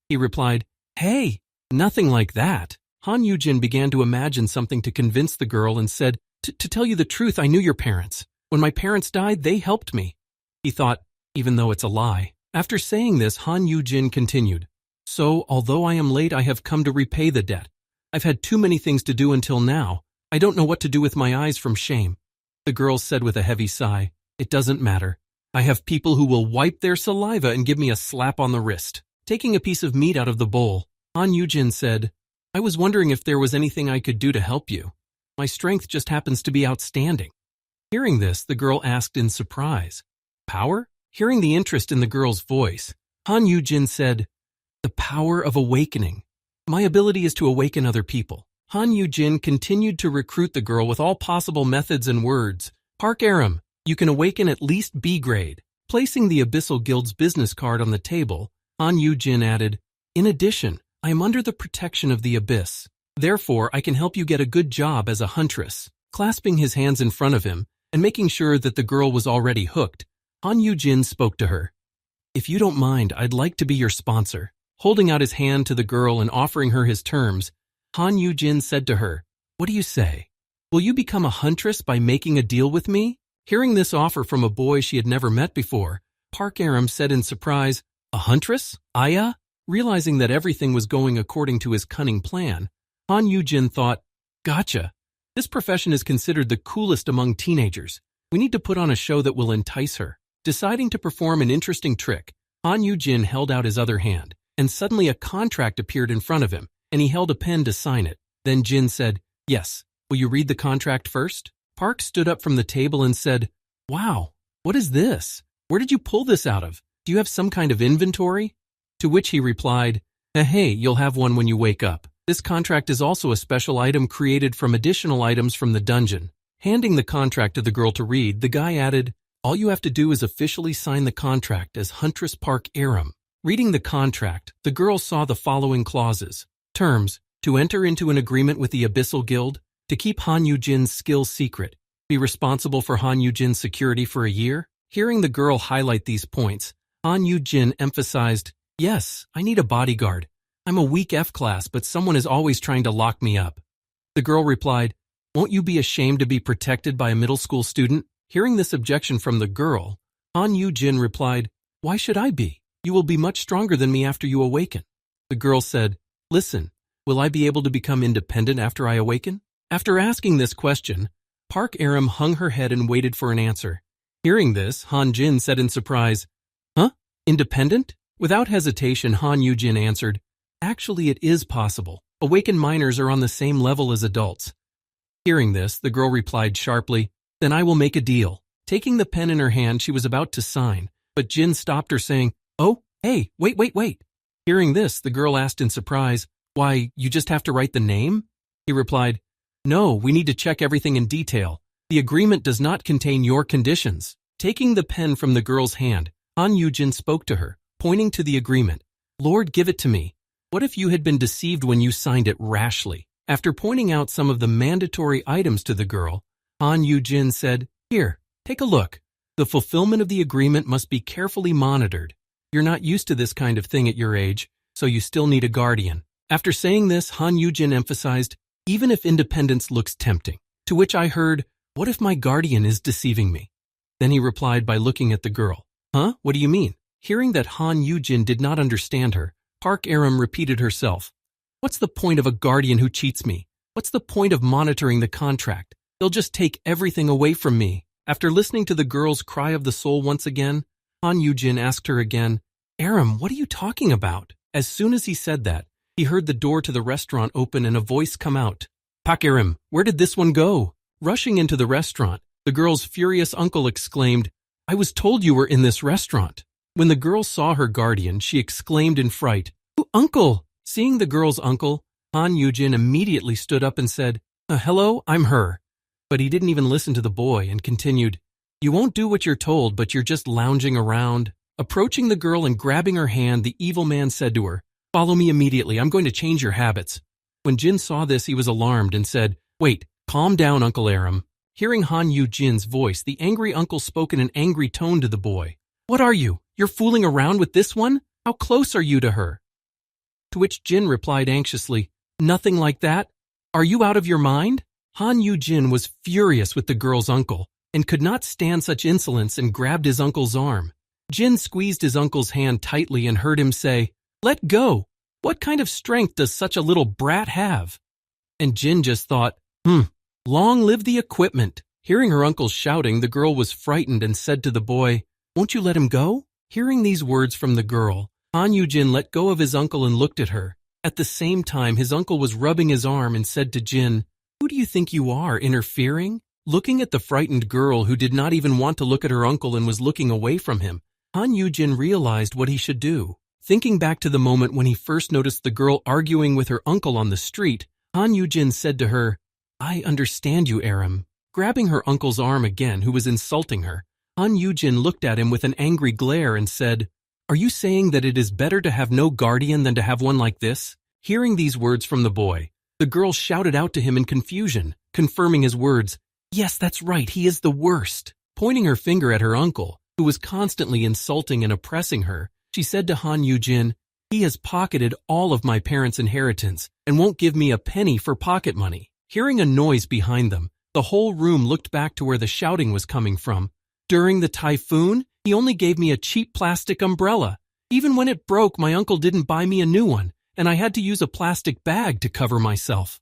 He replied, "Hey, nothing like that." Han Yugin began to imagine something to convince the girl and said, To tell you the truth, I knew your parents. When my parents died, they helped me." He thought, even though it's a lie. After saying this, Han Yugin continued, "So, although I am late, I have come to repay the debt. I've had too many things to do until now. I don't know what to do with my eyes from shame." The girl said with a heavy sigh, "It doesn't matter. I have people who will wipe their saliva and give me a slap on the wrist." Taking a piece of meat out of the bowl, Han Yugin said, "I was wondering if there was anything I could do to help you. My strength just happens to be outstanding." Hearing this, the girl asked in surprise, "Power?" Hearing the interest in the girl's voice, Han Yugin said, "The power of awakening. My ability is to awaken other people." Han Yugin continued to recruit the girl with all possible methods and words. "Park Aram, you can awaken at least B grade." Placing the Abyssal Guild's business card on the table, Han Yugin added, In addition, I am under the protection of the abyss. Therefore, I can help you get a good job as a huntress. Clasping his hands in front of him and making sure that the girl was already hooked, Han Yugin spoke to her. If you don't mind, I'd like to be your sponsor. Holding out his hand to the girl and offering her his terms, Han Yugin said to her, What do you say? Will you become a huntress by making a deal with me? Hearing this offer from a boy she had never met before, Park Aram said in surprise, A huntress? Aya? Realizing that everything was going according to his cunning plan, Han Yugin thought, Gotcha. This profession is considered the coolest among teenagers. We need to put on a show that will entice her. Deciding to perform an interesting trick, Han Yugin held out his other hand, and suddenly a contract appeared in front of him, and he held a pen to sign it. Then Jin said, Yes, will you read the contract first? Park stood up from the table and said, Wow, what is this? Where did you pull this out of? Do you have some kind of inventory? To which he replied, Hey, you'll have one when you wake up. This contract is also a special item created from additional items from the dungeon. Handing the contract to the girl to read, the guy added, All you have to do is officially sign the contract as Huntress Park Aram. Reading the contract, the girl saw the following clauses. Terms: to enter into an agreement with the Abyssal Guild, to keep Han Yujin's skills secret, be responsible for Han Yujin's security for a year. Hearing the girl highlight these points, Han Yujin emphasized, Yes, I need a bodyguard. I'm a weak F-class, but someone is always trying to lock me up. The girl replied, Won't you be ashamed to be protected by a middle school student? Hearing this objection from the girl, Han Yujin replied, Why should I be? You will be much stronger than me after you awaken. The girl said, Listen, will I be able to become independent after I awaken? After asking this question, Park Aram hung her head and waited for an answer. Hearing this, Han Jin said in surprise, Huh? Independent? Without hesitation, Han Yujin answered, Actually, it is possible. Awakened minors are on the same level as adults. Hearing this, the girl replied sharply, Then I will make a deal. Taking the pen in her hand, she was about to sign, but Jin stopped her saying, Oh, hey, wait. Hearing this, the girl asked in surprise, Why, you just have to write the name? He replied, No, we need to check everything in detail. The agreement does not contain your conditions. Taking the pen from the girl's hand, Han Yujin spoke to her, pointing to the agreement. Lord, give it to me. What if you had been deceived when you signed it rashly? After pointing out some of the mandatory items to the girl, Han Yujin said, Here, take a look. The fulfillment of the agreement must be carefully monitored. You're not used to this kind of thing at your age, so you still need a guardian. After saying this, Han Yujin emphasized, Even if independence looks tempting, to which I heard, What if my guardian is deceiving me? Then he replied by looking at the girl. Huh? What do you mean? Hearing that Han Yujin did not understand her, Park Aram repeated herself. What's the point of a guardian who cheats me? What's the point of monitoring the contract? They'll just take everything away from me. After listening to the girl's cry of the soul once again, Han Yujin asked her again, Aram, what are you talking about? As soon as he said that, he heard the door to the restaurant open and a voice come out. Park Aram, where did this one go? Rushing into the restaurant, the girl's furious uncle exclaimed, I was told you were in this restaurant. When the girl saw her guardian, she exclaimed in fright, Oh, Uncle! Seeing the girl's uncle, Han Yujin immediately stood up and said, Hello, I'm her. But he didn't even listen to the boy and continued, You won't do what you're told, but you're just lounging around. Approaching the girl and grabbing her hand, the evil man said to her, Follow me immediately, I'm going to change your habits. When Jin saw this, he was alarmed and said, Wait, calm down, Uncle Aram. Hearing Han Yujin's voice, the angry uncle spoke in an angry tone to the boy. What are you? You're fooling around with this one? How close are you to her? To which Jin replied anxiously, Nothing like that. Are you out of your mind? Han Yujin was furious with the girl's uncle and could not stand such insolence and grabbed his uncle's arm. Jin squeezed his uncle's hand tightly and heard him say, Let go! What kind of strength does such a little brat have? And Jin just thought, Long live the equipment. Hearing her uncle shouting, the girl was frightened and said to the boy, Won't you let him go? Hearing these words from the girl, Han Yujin let go of his uncle and looked at her. At the same time, his uncle was rubbing his arm and said to Jin, Who do you think you are, interfering? Looking at the frightened girl who did not even want to look at her uncle and was looking away from him, Han Yujin realized what he should do. Thinking back to the moment when he first noticed the girl arguing with her uncle on the street, Han Yujin said to her, I understand you, Aram. Grabbing her uncle's arm again, who was insulting her, Han Yujin looked at him with an angry glare and said, Are you saying that it is better to have no guardian than to have one like this? Hearing these words from the boy, the girl shouted out to him in confusion, confirming his words. Yes, that's right, he is the worst. Pointing her finger at her uncle, who was constantly insulting and oppressing her, she said to Han Yugin, he has pocketed all of my parents' inheritance and won't give me a penny for pocket money. Hearing a noise behind them, the whole room looked back to where the shouting was coming from. During the typhoon, he only gave me a cheap plastic umbrella. Even when it broke, my uncle didn't buy me a new one, and I had to use a plastic bag to cover myself.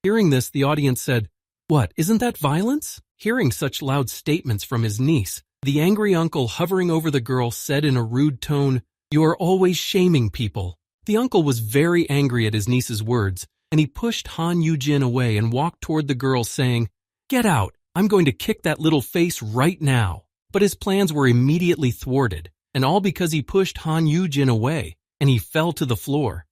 Hearing this, the audience said, What, isn't that violence? Hearing such loud statements from his niece, the angry uncle hovering over the girl said in a rude tone, You are always shaming people. The uncle was very angry at his niece's words, and he pushed Han Yugin away and walked toward the girl saying, Get out, I'm going to kick that little face right now. But his plans were immediately thwarted, and all because he pushed Han Yugin away, and he fell to the floor.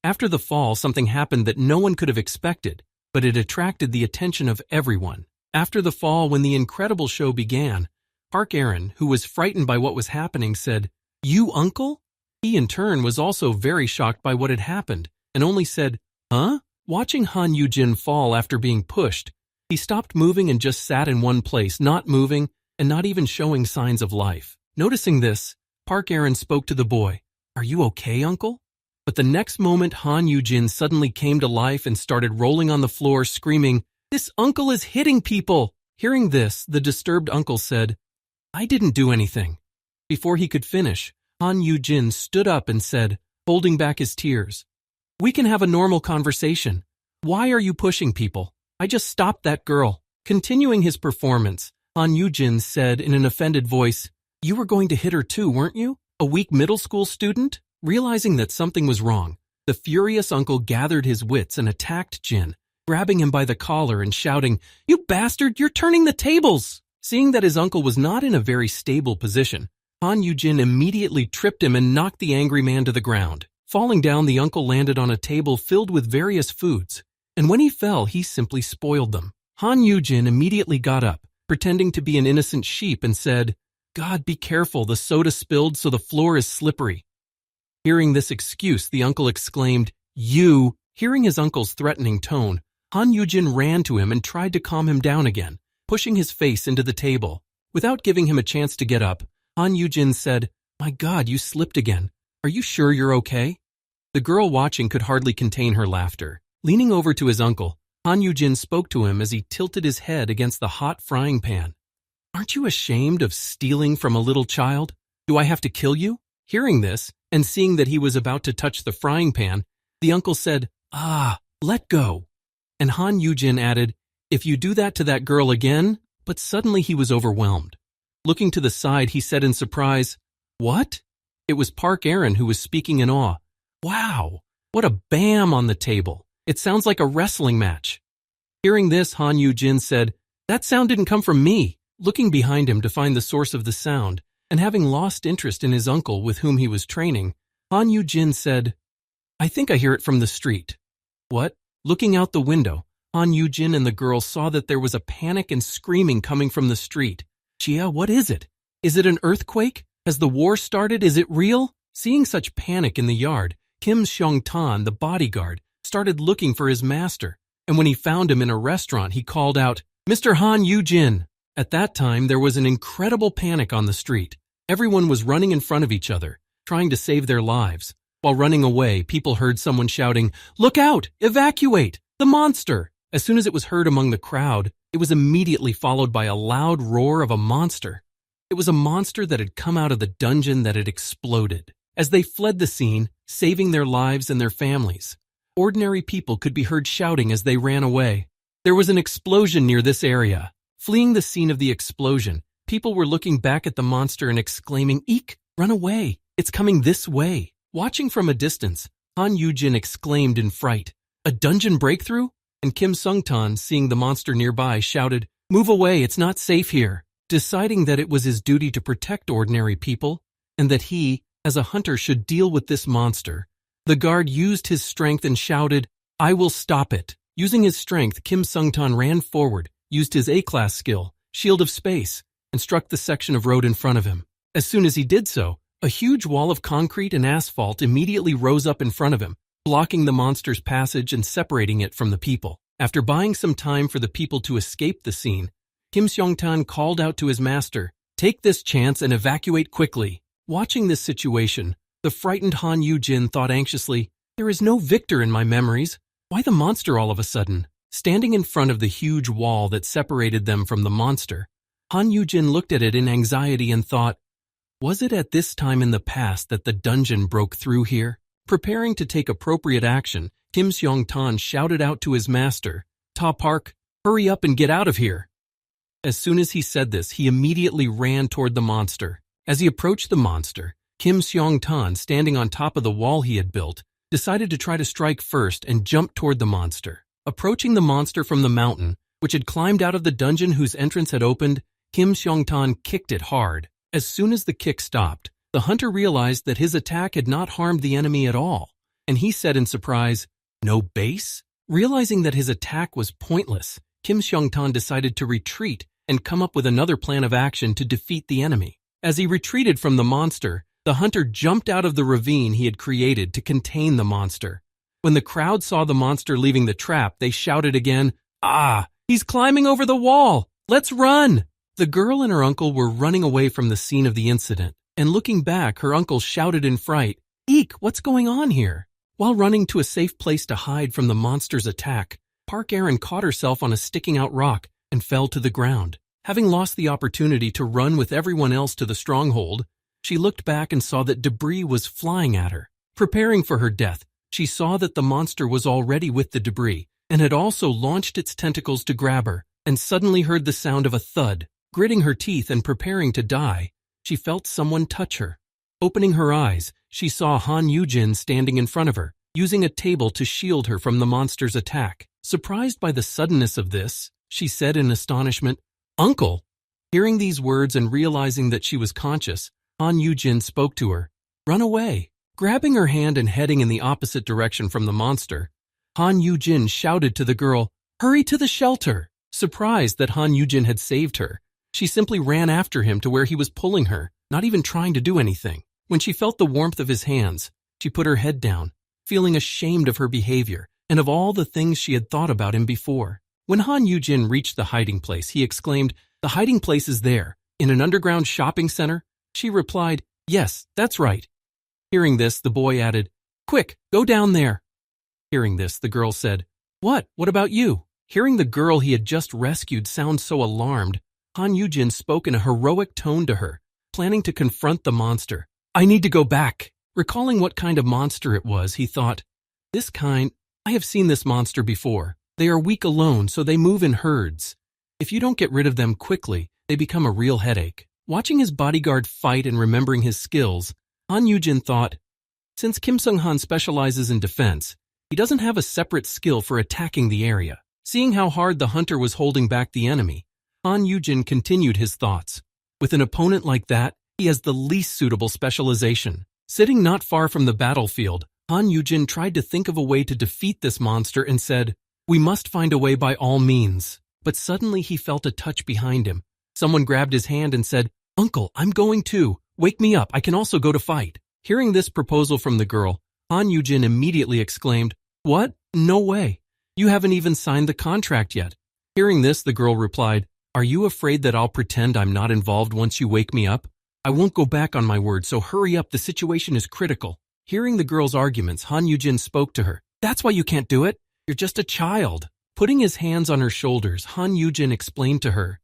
After the fall, something happened that no one could have expected, but it attracted the attention of everyone. After the fall, when the incredible show began, Park Aram, who was frightened by what was happening, said, You, uncle? He in turn was also very shocked by what had happened, and only said, Huh? Watching Han Yugin fall after being pushed, he stopped moving and just sat in one place, not moving, and not even showing signs of life. Noticing this, Park Aram spoke to the boy, Are you okay, uncle? But the next moment, Han Yugin suddenly came to life and started rolling on the floor, screaming, This uncle is hitting people! Hearing this, the disturbed uncle said, I didn't do anything. Before he could finish, Han Yugin stood up and said, holding back his tears, We can have a normal conversation. Why are you pushing people? I just stopped that girl. Continuing his performance, Han Yugin said in an offended voice, You were going to hit her too, weren't you? A weak middle school student? Realizing that something was wrong, the furious uncle gathered his wits and attacked Jin, grabbing him by the collar and shouting, You bastard, you're turning the tables! Seeing that his uncle was not in a very stable position, Han Yugin immediately tripped him and knocked the angry man to the ground. Falling down, the uncle landed on a table filled with various foods, and when he fell, he simply spoiled them. Han Yugin immediately got up, pretending to be an innocent sheep, and said, God, be careful, the soda spilled so the floor is slippery. Hearing this excuse, the uncle exclaimed, You! Hearing his uncle's threatening tone, Han Yugin ran to him and tried to calm him down again, pushing his face into the table. Without giving him a chance to get up, Han Yugin said, My God, you slipped again. Are you sure you're okay? The girl watching could hardly contain her laughter. Leaning over to his uncle, Han Yugin spoke to him as he tilted his head against the hot frying pan. Aren't you ashamed of stealing from a little child? Do I have to kill you? Hearing this, and seeing that he was about to touch the frying pan, the uncle said, Let go. And Han Yugin added, If you do that to that girl again, but suddenly he was overwhelmed. Looking to the side, he said in surprise, What? It was Park Aram who was speaking in awe. Wow, what a bam on the table. It sounds like a wrestling match. Hearing this, Han Yugin said, That sound didn't come from me. Looking behind him to find the source of the sound, and having lost interest in his uncle with whom he was training, Han Yugin said, I think I hear it from the street. What? Looking out the window, Han Yugin and the girl saw that there was a panic and screaming coming from the street. Chia, what is it? Is it an earthquake? Has the war started? Is it real? Seeing such panic in the yard, Kim Seong-tan, the bodyguard, started looking for his master, and when he found him in a restaurant, he called out, Mr. Han Yugin! At that time, there was an incredible panic on the street. Everyone was running in front of each other, trying to save their lives. While running away, people heard someone shouting, Look out! Evacuate! The monster! As soon as it was heard among the crowd, it was immediately followed by a loud roar of a monster. It was a monster that had come out of the dungeon that had exploded. As they fled the scene, saving their lives and their families, ordinary people could be heard shouting as they ran away. There was an explosion near this area. Fleeing the scene of the explosion, people were looking back at the monster and exclaiming, Eek! Run away! It's coming this way! Watching from a distance, Han Yugin exclaimed in fright, A dungeon breakthrough? And Kim Seong-tan, seeing the monster nearby, shouted, Move away, it's not safe here. Deciding that it was his duty to protect ordinary people, and that he, as a hunter, should deal with this monster, the guard used his strength and shouted, I will stop it. Using his strength, Kim Seong-tan ran forward, used his A-class skill, Shield of Space, and struck the section of road in front of him. As soon as he did so, a A huge wall of concrete and asphalt immediately rose up in front of him, blocking the monster's passage and separating it from the people. After buying some time for the people to escape the scene, Kim Seong-tan called out to his master, "Take this chance and evacuate quickly." Watching this situation, the frightened Han Yugin thought anxiously, "There is no victor in my memories. Why the monster all of a sudden?" Standing in front of the huge wall that separated them from the monster, Han Yugin looked at it in anxiety and thought, was it at this time in the past that the dungeon broke through here? Preparing to take appropriate action, Kim Seong-tan shouted out to his master, "Ta Park, hurry up and get out of here." As soon as he said this, he immediately ran toward the monster. As he approached the monster, Kim Seong-tan, standing on top of the wall he had built, decided to try to strike first and jumped toward the monster. Approaching the monster from the mountain, which had climbed out of the dungeon whose entrance had opened, Kim Seong-tan kicked it hard. As soon as the kick stopped, the hunter realized that his attack had not harmed the enemy at all, and he said in surprise, "No base?" Realizing that his attack was pointless, Kim Seong-tan decided to retreat and come up with another plan of action to defeat the enemy. As he retreated from the monster, the hunter jumped out of the ravine he had created to contain the monster. When the crowd saw the monster leaving the trap, they shouted again, "Ah, he's climbing over the wall! Let's run!" The girl and her uncle were running away from the scene of the incident, and looking back, her uncle shouted in fright, "Eek, what's going on here?" While running to a safe place to hide from the monster's attack, Park Aram caught herself on a sticking-out rock and fell to the ground. Having lost the opportunity to run with everyone else to the stronghold, she looked back and saw that debris was flying at her. Preparing for her death, she saw that the monster was already with the debris and had also launched its tentacles to grab her, and suddenly heard the sound of a thud. Gritting her teeth and preparing to die, she felt someone touch her. Opening her eyes, she saw Han Yugin standing in front of her, using a table to shield her from the monster's attack. Surprised by the suddenness of this, she said in astonishment, "Uncle!" Hearing these words and realizing that she was conscious, Han Yugin spoke to her, "Run away." Grabbing her hand and heading in the opposite direction from the monster, Han Yugin shouted to the girl, "Hurry to the shelter!" Surprised that Han Yugin had saved her, she simply ran after him to where he was pulling her, not even trying to do anything. When she felt the warmth of his hands, she put her head down, feeling ashamed of her behavior and of all the things she had thought about him before. When Han Yugin reached the hiding place, he exclaimed, "The hiding place is there, in an underground shopping center?" She replied, "Yes, that's right." Hearing this, the boy added, "Quick, go down there." Hearing this, the girl said, "What? What about you?" Hearing the girl he had just rescued sound so alarmed, Han Yugin spoke in a heroic tone to her, planning to confront the monster. "I need to go back." Recalling what kind of monster it was, he thought, "This kind, I have seen this monster before. They are weak alone, so they move in herds. If you don't get rid of them quickly, they become a real headache." Watching his bodyguard fight and remembering his skills, Han Yugin thought, since Kim Seong-han specializes in defense, he doesn't have a separate skill for attacking the area. Seeing how hard the hunter was holding back the enemy, Han Yugin continued his thoughts. With an opponent like that, he has the least suitable specialization. Sitting not far from the battlefield, Han Yugin tried to think of a way to defeat this monster and said, "We must find a way by all means." But suddenly he felt a touch behind him. Someone grabbed his hand and said, "Uncle, I'm going too. Wake me up. I can also go to fight." Hearing this proposal from the girl, Han Yugin immediately exclaimed, "What? No way. You haven't even signed the contract yet." Hearing this, the girl replied, "Are you afraid that I'll pretend I'm not involved once you wake me up? I won't go back on my word, so hurry up, the situation is critical." Hearing the girl's arguments, Han Yugin spoke to her, "That's why you can't do it. You're just a child." Putting his hands on her shoulders, Han Yugin explained to her,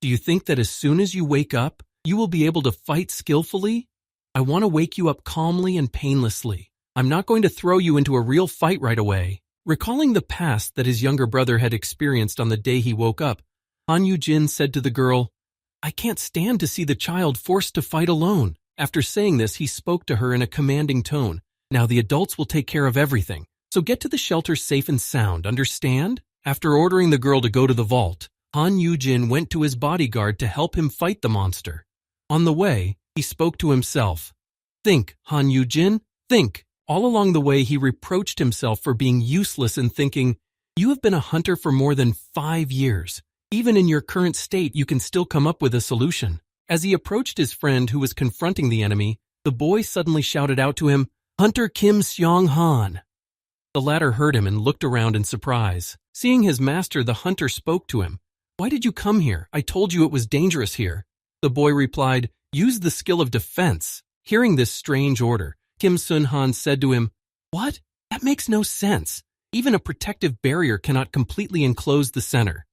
"Do you think that as soon as you wake up, you will be able to fight skillfully? I want to wake you up calmly and painlessly. I'm not going to throw you into a real fight right away." Recalling the past that his younger brother had experienced on the day he woke up, Han Yugin said to the girl, "I can't stand to see the child forced to fight alone." After saying this, he spoke to her in a commanding tone. "Now the adults will take care of everything, so get to the shelter safe and sound, understand?" After ordering the girl to go to the vault, Han Yugin went to his bodyguard to help him fight the monster. On the way, he spoke to himself. "Think, Han Yugin, think." All along the way, he reproached himself for being useless and thinking, "You have been a hunter for more than 5 years. Even in your current state, you can still come up with a solution." As he approached his friend who was confronting the enemy, the boy suddenly shouted out to him, "Hunter Kim Seong-han." The latter heard him and looked around in surprise. Seeing his master, the hunter spoke to him. "Why did you come here? I told you it was dangerous here." The boy replied, "Use the skill of defense." Hearing this strange order, Kim Seong-han said to him, "What? That makes no sense. Even a protective barrier cannot completely enclose the center."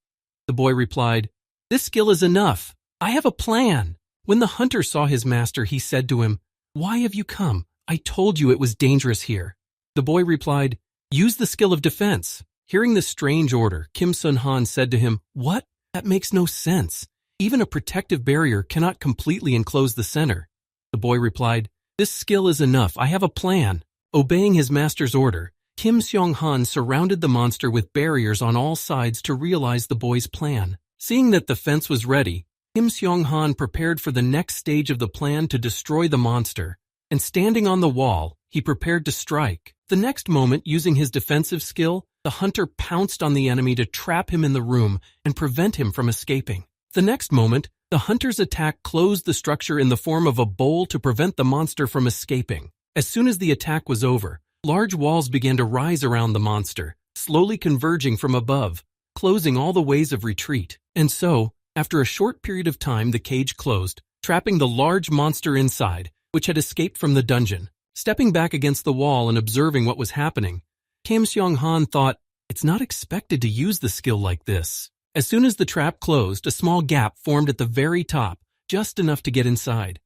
The boy replied, "This skill is enough. I have a plan." When the hunter saw his master, he said to him, "Why have you come? I told you it was dangerous here." The boy replied, "Use the skill of defense." Hearing this strange order, Kim Seong-han said to him, "What? That makes no sense. Even a protective barrier cannot completely enclose the center." The boy replied, "This skill is enough. I have a plan." Obeying his master's order, Kim Seong-han surrounded the monster with barriers on all sides to realize the boy's plan. Seeing that the fence was ready, Kim Seong-han prepared for the next stage of the plan to destroy the monster, and standing on the wall, he prepared to strike. The next moment, using his defensive skill, the hunter pounced on the enemy to trap him in the room and prevent him from escaping. The next moment, the hunter's attack closed the structure in the form of a bowl to prevent the monster from escaping. As soon as the attack was over, large walls began to rise around the monster, slowly converging from above, closing all the ways of retreat. And so, after a short period of time, the cage closed, trapping the large monster inside, which had escaped from the dungeon. Stepping back against the wall and observing what was happening, Kim Seong-han thought, "It's not expected to use the skill like this." As soon as the trap closed, a small gap formed at the very top, just enough to get inside.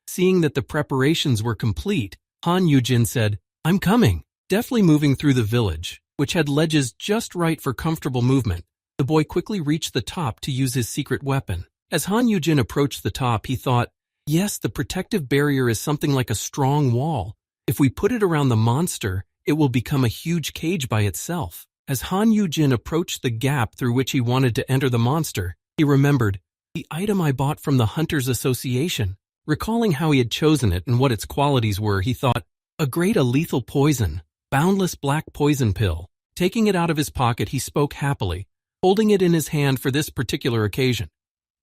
Seeing that the preparations were complete, Han Yugin said, "I'm coming." Deftly moving through the village, which had ledges just right for comfortable movement, the boy quickly reached the top to use his secret weapon. As Han Yugin approached the top, he thought, "Yes, the protective barrier is something like a strong wall. If we put it around the monster, it will become a huge cage by itself." As Han Yugin approached the gap through which he wanted to enter the monster, he remembered, "The item I bought from the Hunters Association." Recalling how he had chosen it and what its qualities were, he thought, "A great lethal poison, boundless black poison pill." Taking it out of his pocket, he spoke happily, holding it in his hand for this particular occasion.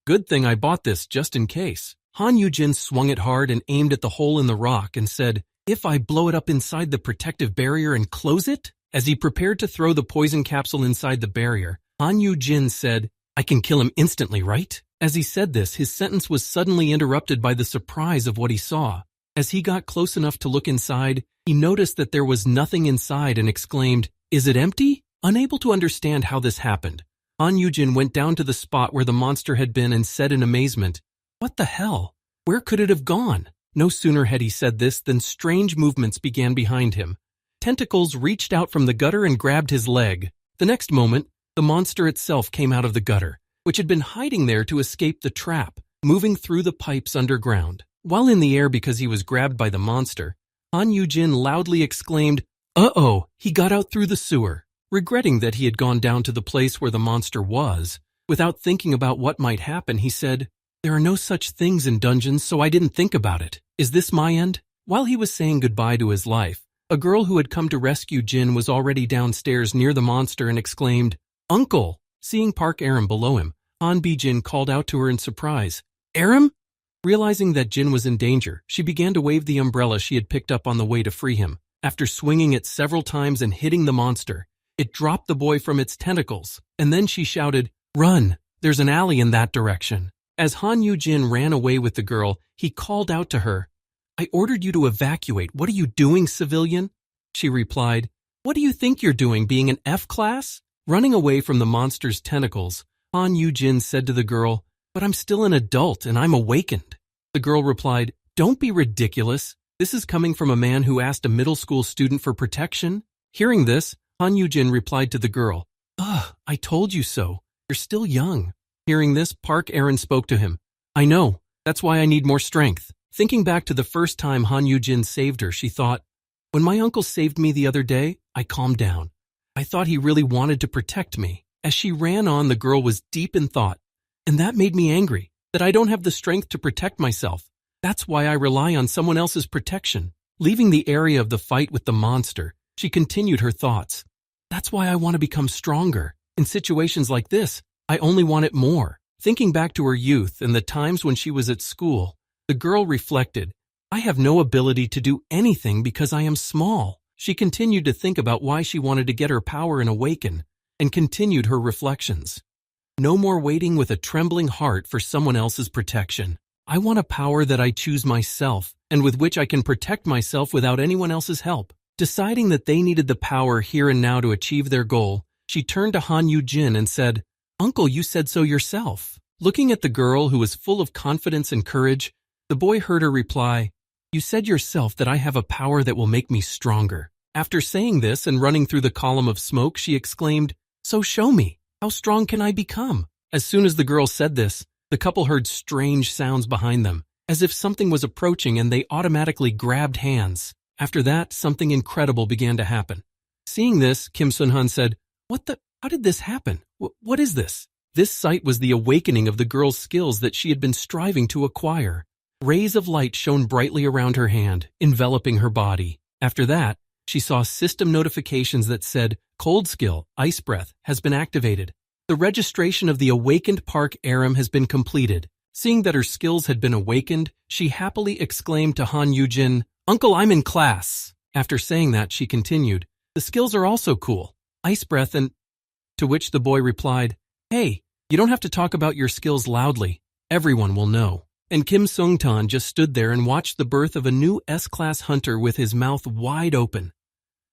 "Good thing I bought this just in case." Han Yugin swung it hard and aimed at the hole in the rock and said, "If I blow it up inside the protective barrier and close it?" As he prepared to throw the poison capsule inside the barrier, Han Yugin said, "I can kill him instantly, right?" As he said this, his sentence was suddenly interrupted by the surprise of what he saw. As he got close enough to look inside, he noticed that there was nothing inside and exclaimed, "Is it empty?" Unable to understand how this happened, Han Yugin went down to the spot where the monster had been and said in amazement, "What the hell? Where could it have gone?" No sooner had he said this than strange movements began behind him. Tentacles reached out from the gutter and grabbed his leg. The next moment, the monster itself came out of the gutter, which had been hiding there to escape the trap, moving through the pipes underground. While in the air because he was grabbed by the monster, Han Yugin loudly exclaimed, "Uh-oh, he got out through the sewer." Regretting that he had gone down to the place where the monster was, without thinking about what might happen, he said, "There are no such things in dungeons, so I didn't think about it. Is this my end?" While he was saying goodbye to his life, a girl who had come to rescue Jin was already downstairs near the monster and exclaimed, "Uncle!" Seeing Park Aram below him, Han Bi-jin called out to her in surprise, "Aram?" Realizing that Jin was in danger, she began to wave the umbrella she had picked up on the way to free him. After swinging it several times and hitting the monster, it dropped the boy from its tentacles, and then she shouted, "Run! There's an alley in that direction." As Han Yugin ran away with the girl, he called out to her, "I ordered you to evacuate. What are you doing, civilian?" She replied, "What do you think you're doing, being an F-class?" Running away from the monster's tentacles, Han Yugin said to the girl, "But I'm still an adult and I'm awakened." The girl replied, "Don't be ridiculous. This is coming from a man who asked a middle school student for protection." Hearing this, Han Yugin replied to the girl, "Ugh, I told you so. You're still young." Hearing this, Park Aram spoke to him, "I know. That's why I need more strength." Thinking back to the first time Han Yugin saved her, she thought, "When my uncle saved me the other day, I calmed down. I thought he really wanted to protect me." As she ran on, the girl was deep in thought, "And that made me angry, that I don't have the strength to protect myself. That's why I rely on someone else's protection." Leaving the area of the fight with the monster, she continued her thoughts. "That's why I want to become stronger. In situations like this, I only want it more." Thinking back to her youth and the times when she was at school, the girl reflected, I have no ability to do anything because I am small. She continued to think about why she wanted to get her power and awaken, and continued her reflections. No more waiting with a trembling heart for someone else's protection. I want a power that I choose myself, and with which I can protect myself without anyone else's help. Deciding that they needed the power here and now to achieve their goal, she turned to Han Yugin and said, "Uncle, you said so yourself." Looking at the girl who was full of confidence and courage, the boy heard her reply, "You said yourself that I have a power that will make me stronger." After saying this and running through the column of smoke, she exclaimed, "So show me, how strong can I become?" As soon as the girl said this, the couple heard strange sounds behind them, as if something was approaching, and they automatically grabbed hands. After that, something incredible began to happen. Seeing this, Kim Sun-han said, How did this happen? What is this?" This sight was the awakening of the girl's skills that she had been striving to acquire. Rays of light shone brightly around her hand, enveloping her body. After that, she saw system notifications that said, "Cold skill, ice breath, has been activated. The registration of the awakened Park Aram has been completed." Seeing that her skills had been awakened, she happily exclaimed to Han Yugin, "Uncle, I'm in class." After saying that, she continued, "The skills are also cool. Ice breath and—" To which the boy replied, "Hey, you don't have to talk about your skills loudly. Everyone will know." And Kim Sung-tan just stood there and watched the birth of a new S-class hunter with his mouth wide open.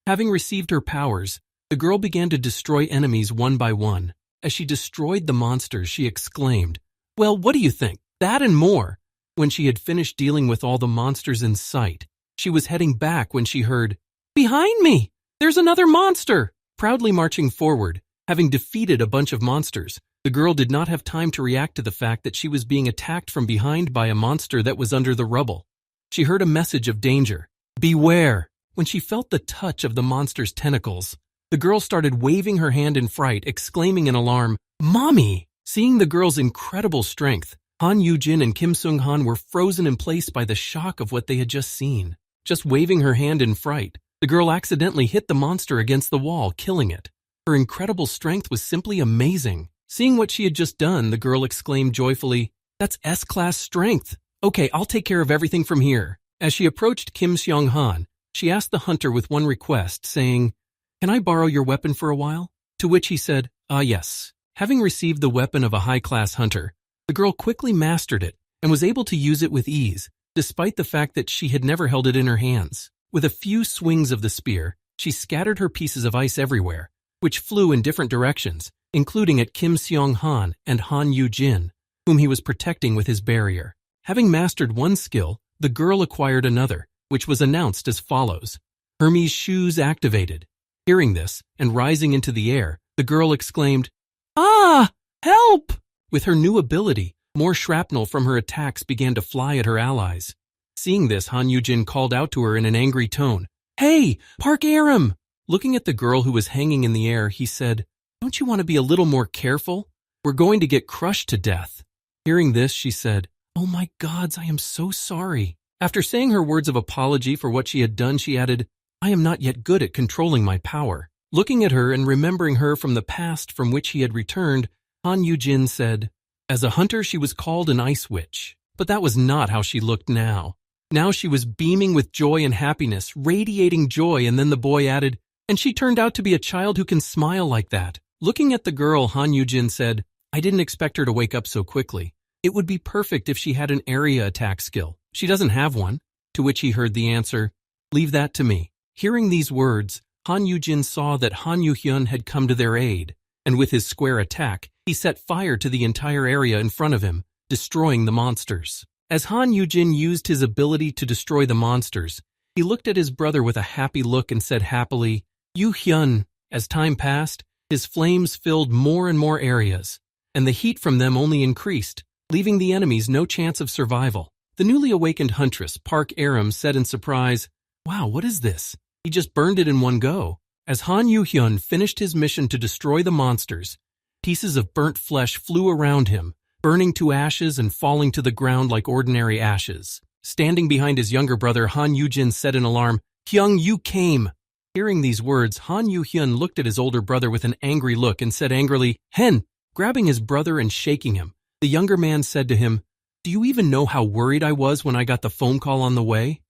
Having received her powers, the girl began to destroy enemies one by one. As she destroyed the monsters, she exclaimed, "Well, what do you think? That and more." When she had finished dealing with all the monsters in sight, she was heading back when she heard, "Behind me! There's another monster!" Proudly marching forward, having defeated a bunch of monsters, the girl did not have time to react to the fact that she was being attacked from behind by a monster that was under the rubble. She heard a message of danger. "Beware!" When she felt the touch of the monster's tentacles, the girl started waving her hand in fright, exclaiming in alarm, "Mommy!" Seeing the girl's incredible strength, Han Yugin and Kim Sung-han were frozen in place by the shock of what they had just seen. Just waving her hand in fright, the girl accidentally hit the monster against the wall, killing it. Her incredible strength was simply amazing. Seeing what she had just done, the girl exclaimed joyfully, "That's S-class strength. Okay, I'll take care of everything from here." As she approached Kim Seong-han, she asked the hunter with one request, saying, "Can I borrow your weapon for a while?" To which he said, Yes." Having received the weapon of a high-class hunter, the girl quickly mastered it and was able to use it with ease, despite the fact that she had never held it in her hands. With a few swings of the spear, she scattered her pieces of ice everywhere, which flew in different directions, including at Kim Seong-han and Han Yugin, whom he was protecting with his barrier. Having mastered one skill, the girl acquired another, which was announced as follows: Hermes' shoes activated. Hearing this, and rising into the air, the girl exclaimed, "Ah! Help!" With her new ability, more shrapnel from her attacks began to fly at her allies. Seeing this, Han Yugin called out to her in an angry tone, "Hey, Park Aram!" Looking at the girl who was hanging in the air, he said, "Don't you want to be a little more careful? We're going to get crushed to death." Hearing this, she said, "Oh my gods, I am so sorry." After saying her words of apology for what she had done, she added, "I am not yet good at controlling my power." Looking at her and remembering her from the past from which he had returned, Han Yugin said, "As a hunter, she was called an ice witch, but that was not how she looked now. Now she was beaming with joy and happiness, radiating joy," and then the boy added, "And she turned out to be a child who can smile like that." Looking at the girl, Han Yugin said, "I didn't expect her to wake up so quickly. It would be perfect if she had an area attack skill. She doesn't have one." To which he heard the answer, "Leave that to me." Hearing these words, Han Yugin saw that Han Yuhyun had come to their aid, and with his square attack, he set fire to the entire area in front of him, destroying the monsters. As Han Yugin used his ability to destroy the monsters, he looked at his brother with a happy look and said happily, "Yuhyun." As time passed, his flames filled more and more areas, and the heat from them only increased, leaving the enemies no chance of survival. The newly awakened huntress, Park Aram, said in surprise, "Wow, what is this? He just burned it in one go." As Han Yuhyun finished his mission to destroy the monsters, pieces of burnt flesh flew around him, burning to ashes and falling to the ground like ordinary ashes. Standing behind his younger brother, Han Yugin said in alarm, "Hyung, you came." Hearing these words, Han Yuhyun looked at his older brother with an angry look and said angrily, "Hen!" Grabbing his brother and shaking him, the younger man said to him, Do you even know how worried I was when I got the phone call on the way?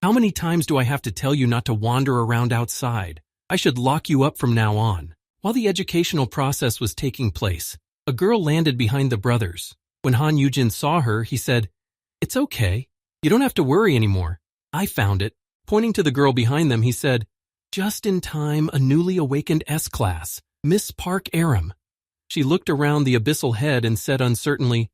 How many times do I have to tell you not to wander around outside? I should lock you up from now on." While the educational process was taking place, a girl landed behind the brothers. When Han Yugin saw her, he said, "It's okay. You don't have to worry anymore. I found it." Pointing to the girl behind them, he said, "Just in time, a newly awakened S-class, Miss Park Aram." She looked around the abyssal head and said uncertainly,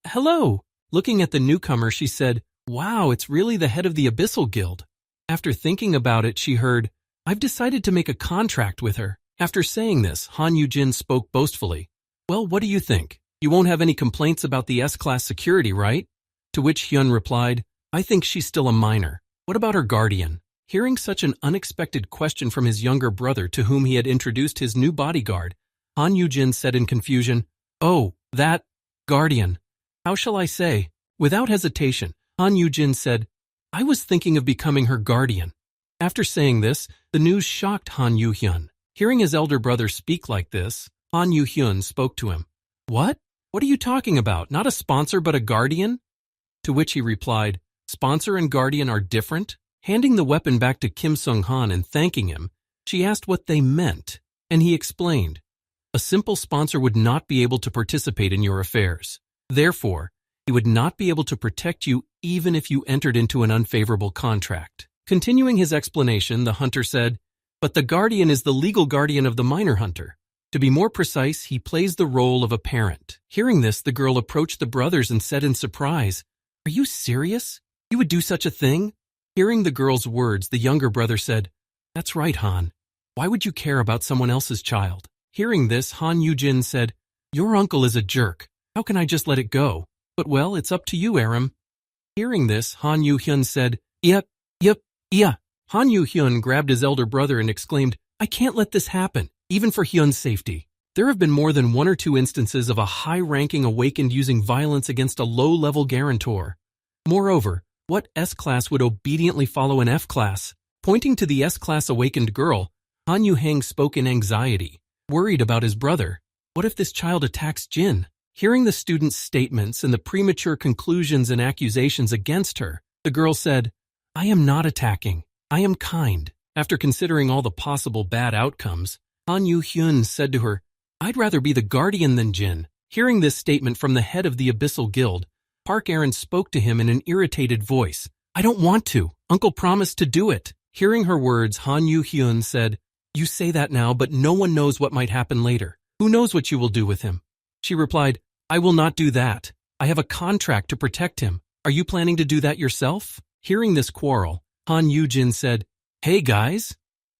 "Hello." Looking at the newcomer, she said, "Wow, it's really the head of the Abyssal Guild." After thinking about it, she heard, "I've decided to make a contract with her." After saying this, Han Yugin spoke boastfully, "Well, what do you think? You won't have any complaints about the S-class security, right?" To which Hyun replied, "I think she's still a minor. What about her guardian?" Hearing such an unexpected question from his younger brother to whom he had introduced his new bodyguard, Han Yugin said in confusion, "Oh, that guardian. How shall I say?" Without hesitation, Han Yugin said, "I was thinking of becoming her guardian." After saying this, the news shocked Han Yuhyun. Hearing his elder brother speak like this, Han Yuhyun spoke to him. "What? What are you talking about? Not a sponsor but a guardian?" To which he replied, "Sponsor and guardian are different?" Handing the weapon back to Kim Sung-han and thanking him, she asked what they meant, and he explained, "A simple sponsor would not be able to participate in your affairs. Therefore, he would not be able to protect you even if you entered into an unfavorable contract." Continuing his explanation, the hunter said, "But the guardian is the legal guardian of the minor hunter. To be more precise, he plays the role of a parent." Hearing this, the girl approached the brothers and said in surprise, "Are you serious? You would do such a thing?" Hearing the girl's words, the younger brother said, "That's right, Han. Why would you care about someone else's child?" Hearing this, Han Yugin said, "Your uncle is a jerk. How can I just let it go? But well, it's up to you, Aram." Hearing this, Han Yuhyun said, Yep. Han Yuhyun grabbed his elder brother and exclaimed, "I can't let this happen, even for Hyun's safety. There have been more than one or two instances of a high-ranking awakened using violence against a low-level guarantor. Moreover, what S-class would obediently follow an F-class?" Pointing to the S-class awakened girl, Han Yuhang spoke in anxiety, worried about his brother. What if this child attacks Jin? Hearing the student's statements and the premature conclusions and accusations against her, the girl said, "I am not attacking. I am kind." After considering all the possible bad outcomes, Han Yuhyun said to her, "I'd rather be the guardian than Jin." Hearing this statement from the head of the Abyssal Guild, Park Aram spoke to him in an irritated voice. "I don't want to. Uncle promised to do it." Hearing her words, Han Yuhyun said, "You say that now, but no one knows what might happen later. Who knows what you will do with him?" She replied, "I will not do that. I have a contract to protect him. Are you planning to do that yourself?" Hearing this quarrel, Han Yugin said, "Hey guys."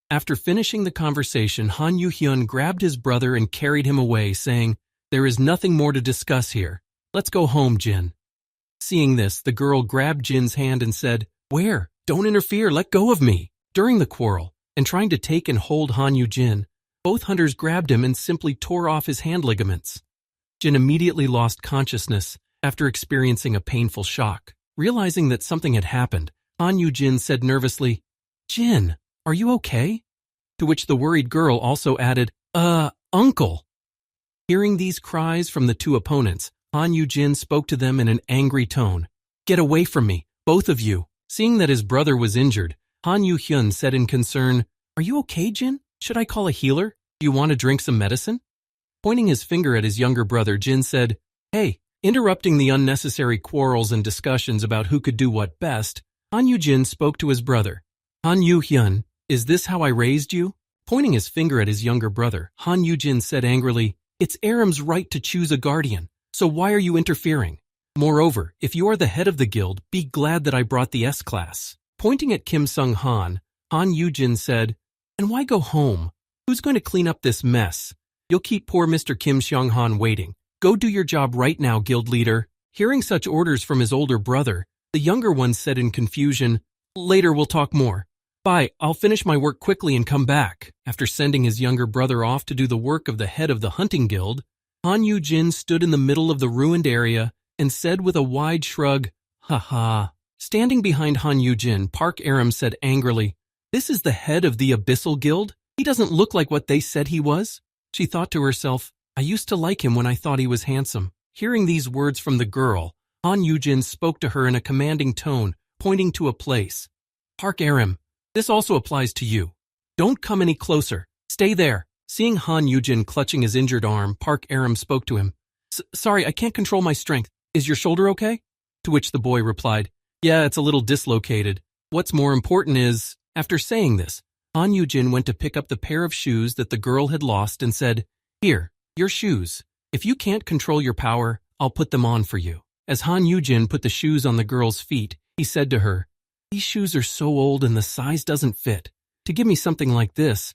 After finishing the conversation, Han Yuhyun grabbed his brother and carried him away, saying, "There is nothing more to discuss here. Let's go home, Jin." Seeing this, the girl grabbed Jin's hand and said, "Where? Don't interfere, let go of me." During the quarrel, and trying to take and hold Han Yugin, both hunters grabbed him and simply tore off his hand ligaments. Jin immediately lost consciousness after experiencing a painful shock. Realizing that something had happened, Han Yugin said nervously, "Jin, are you okay?" To which the worried girl also added, Uncle." Hearing these cries from the two opponents, Han Yugin spoke to them in an angry tone. "Get away from me, both of you." Seeing that his brother was injured, Han Yuhyun said in concern, "Are you okay, Jin? Should I call a healer? Do you want to drink some medicine?" Pointing his finger at his younger brother, Jin said, "Hey," interrupting the unnecessary quarrels and discussions about who could do what best. Han Yugin spoke to his brother. "Han Yuhyun, is this how I raised you?" Pointing his finger at his younger brother, Han Yugin said angrily, "It's Aram's right to choose a guardian, so why are you interfering? Moreover, if you are the head of the guild, be glad that I brought the S-class." Pointing at Kim Sung-han, Han Yugin said, "And why go home? Who's going to clean up this mess? You'll keep poor Mr. Kim Sung-han waiting. Go do your job right now, guild leader." Hearing such orders from his older brother, the younger one said in confusion, "Later we'll talk more. Bye, I'll finish my work quickly and come back." After sending his younger brother off to do the work of the head of the hunting guild, Han Yugin stood in the middle of the ruined area and said with a wide shrug, "Ha ha." Standing behind Han Yugin, Park Aram said angrily, "This is the head of the Abyssal Guild? He doesn't look like what they said he was." She thought to herself, "I used to like him when I thought he was handsome." Hearing these words from the girl, Han Yugin spoke to her in a commanding tone, pointing to a place. Park Aram. This also applies to you. Don't come any closer. Stay there. Seeing Han Yugin clutching his injured arm, Park Aram spoke to him. Sorry, I can't control my strength. Is your shoulder okay? To which the boy replied, Yeah, it's a little dislocated. What's more important is, after saying this, Han Yugin went to pick up the pair of shoes that the girl had lost and said, Here, your shoes. If you can't control your power, I'll put them on for you. As Han Yugin put the shoes on the girl's feet, he said to her, These shoes are so old and the size doesn't fit. To give me something like this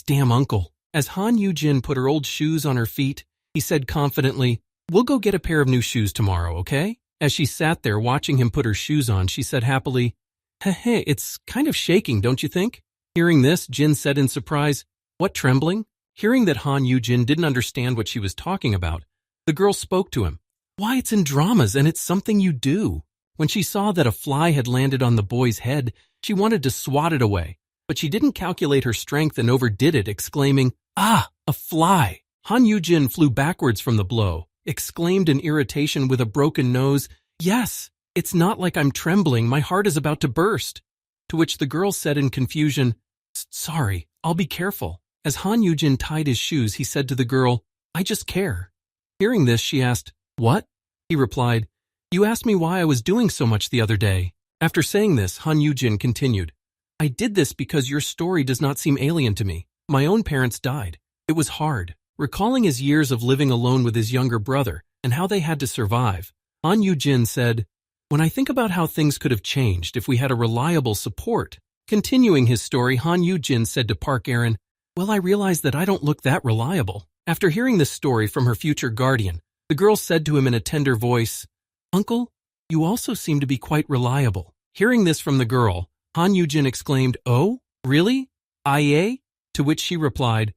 damn uncle. As Han Yugin put her old shoes on her feet, he said confidently, We'll go get a pair of new shoes tomorrow, okay? As she sat there watching him put her shoes on, she said happily, Hey, it's kind of shaking, don't you think? Hearing this, Jin said in surprise, What, trembling? Hearing that Han Yugin didn't understand what she was talking about, the girl spoke to him. Why, it's in dramas and it's something you do. When she saw that a fly had landed on the boy's head, she wanted to swat it away, but she didn't calculate her strength and overdid it, exclaiming, Ah, a fly! Han Yugin flew backwards from the blow, exclaimed in irritation with a broken nose, Yes, it's not like I'm trembling, my heart is about to burst. To which the girl said in confusion, Sorry, I'll be careful. As Han Yugin tied his shoes, he said to the girl, I just care. Hearing this, she asked, What? He replied, You asked me why I was doing so much the other day. After saying this, Han Yugin continued, I did this because your story does not seem alien to me. My own parents died. It was hard. Recalling his years of living alone with his younger brother and how they had to survive, Han Yugin said, When I think about how things could have changed if we had a reliable support. Continuing his story, Han Yugin said to Park Aram, Well, I realize that I don't look that reliable. After hearing this story from her future guardian, the girl said to him in a tender voice, Uncle, you also seem to be quite reliable. Hearing this from the girl, Han Yugin exclaimed, Oh, really? IA? To which she replied,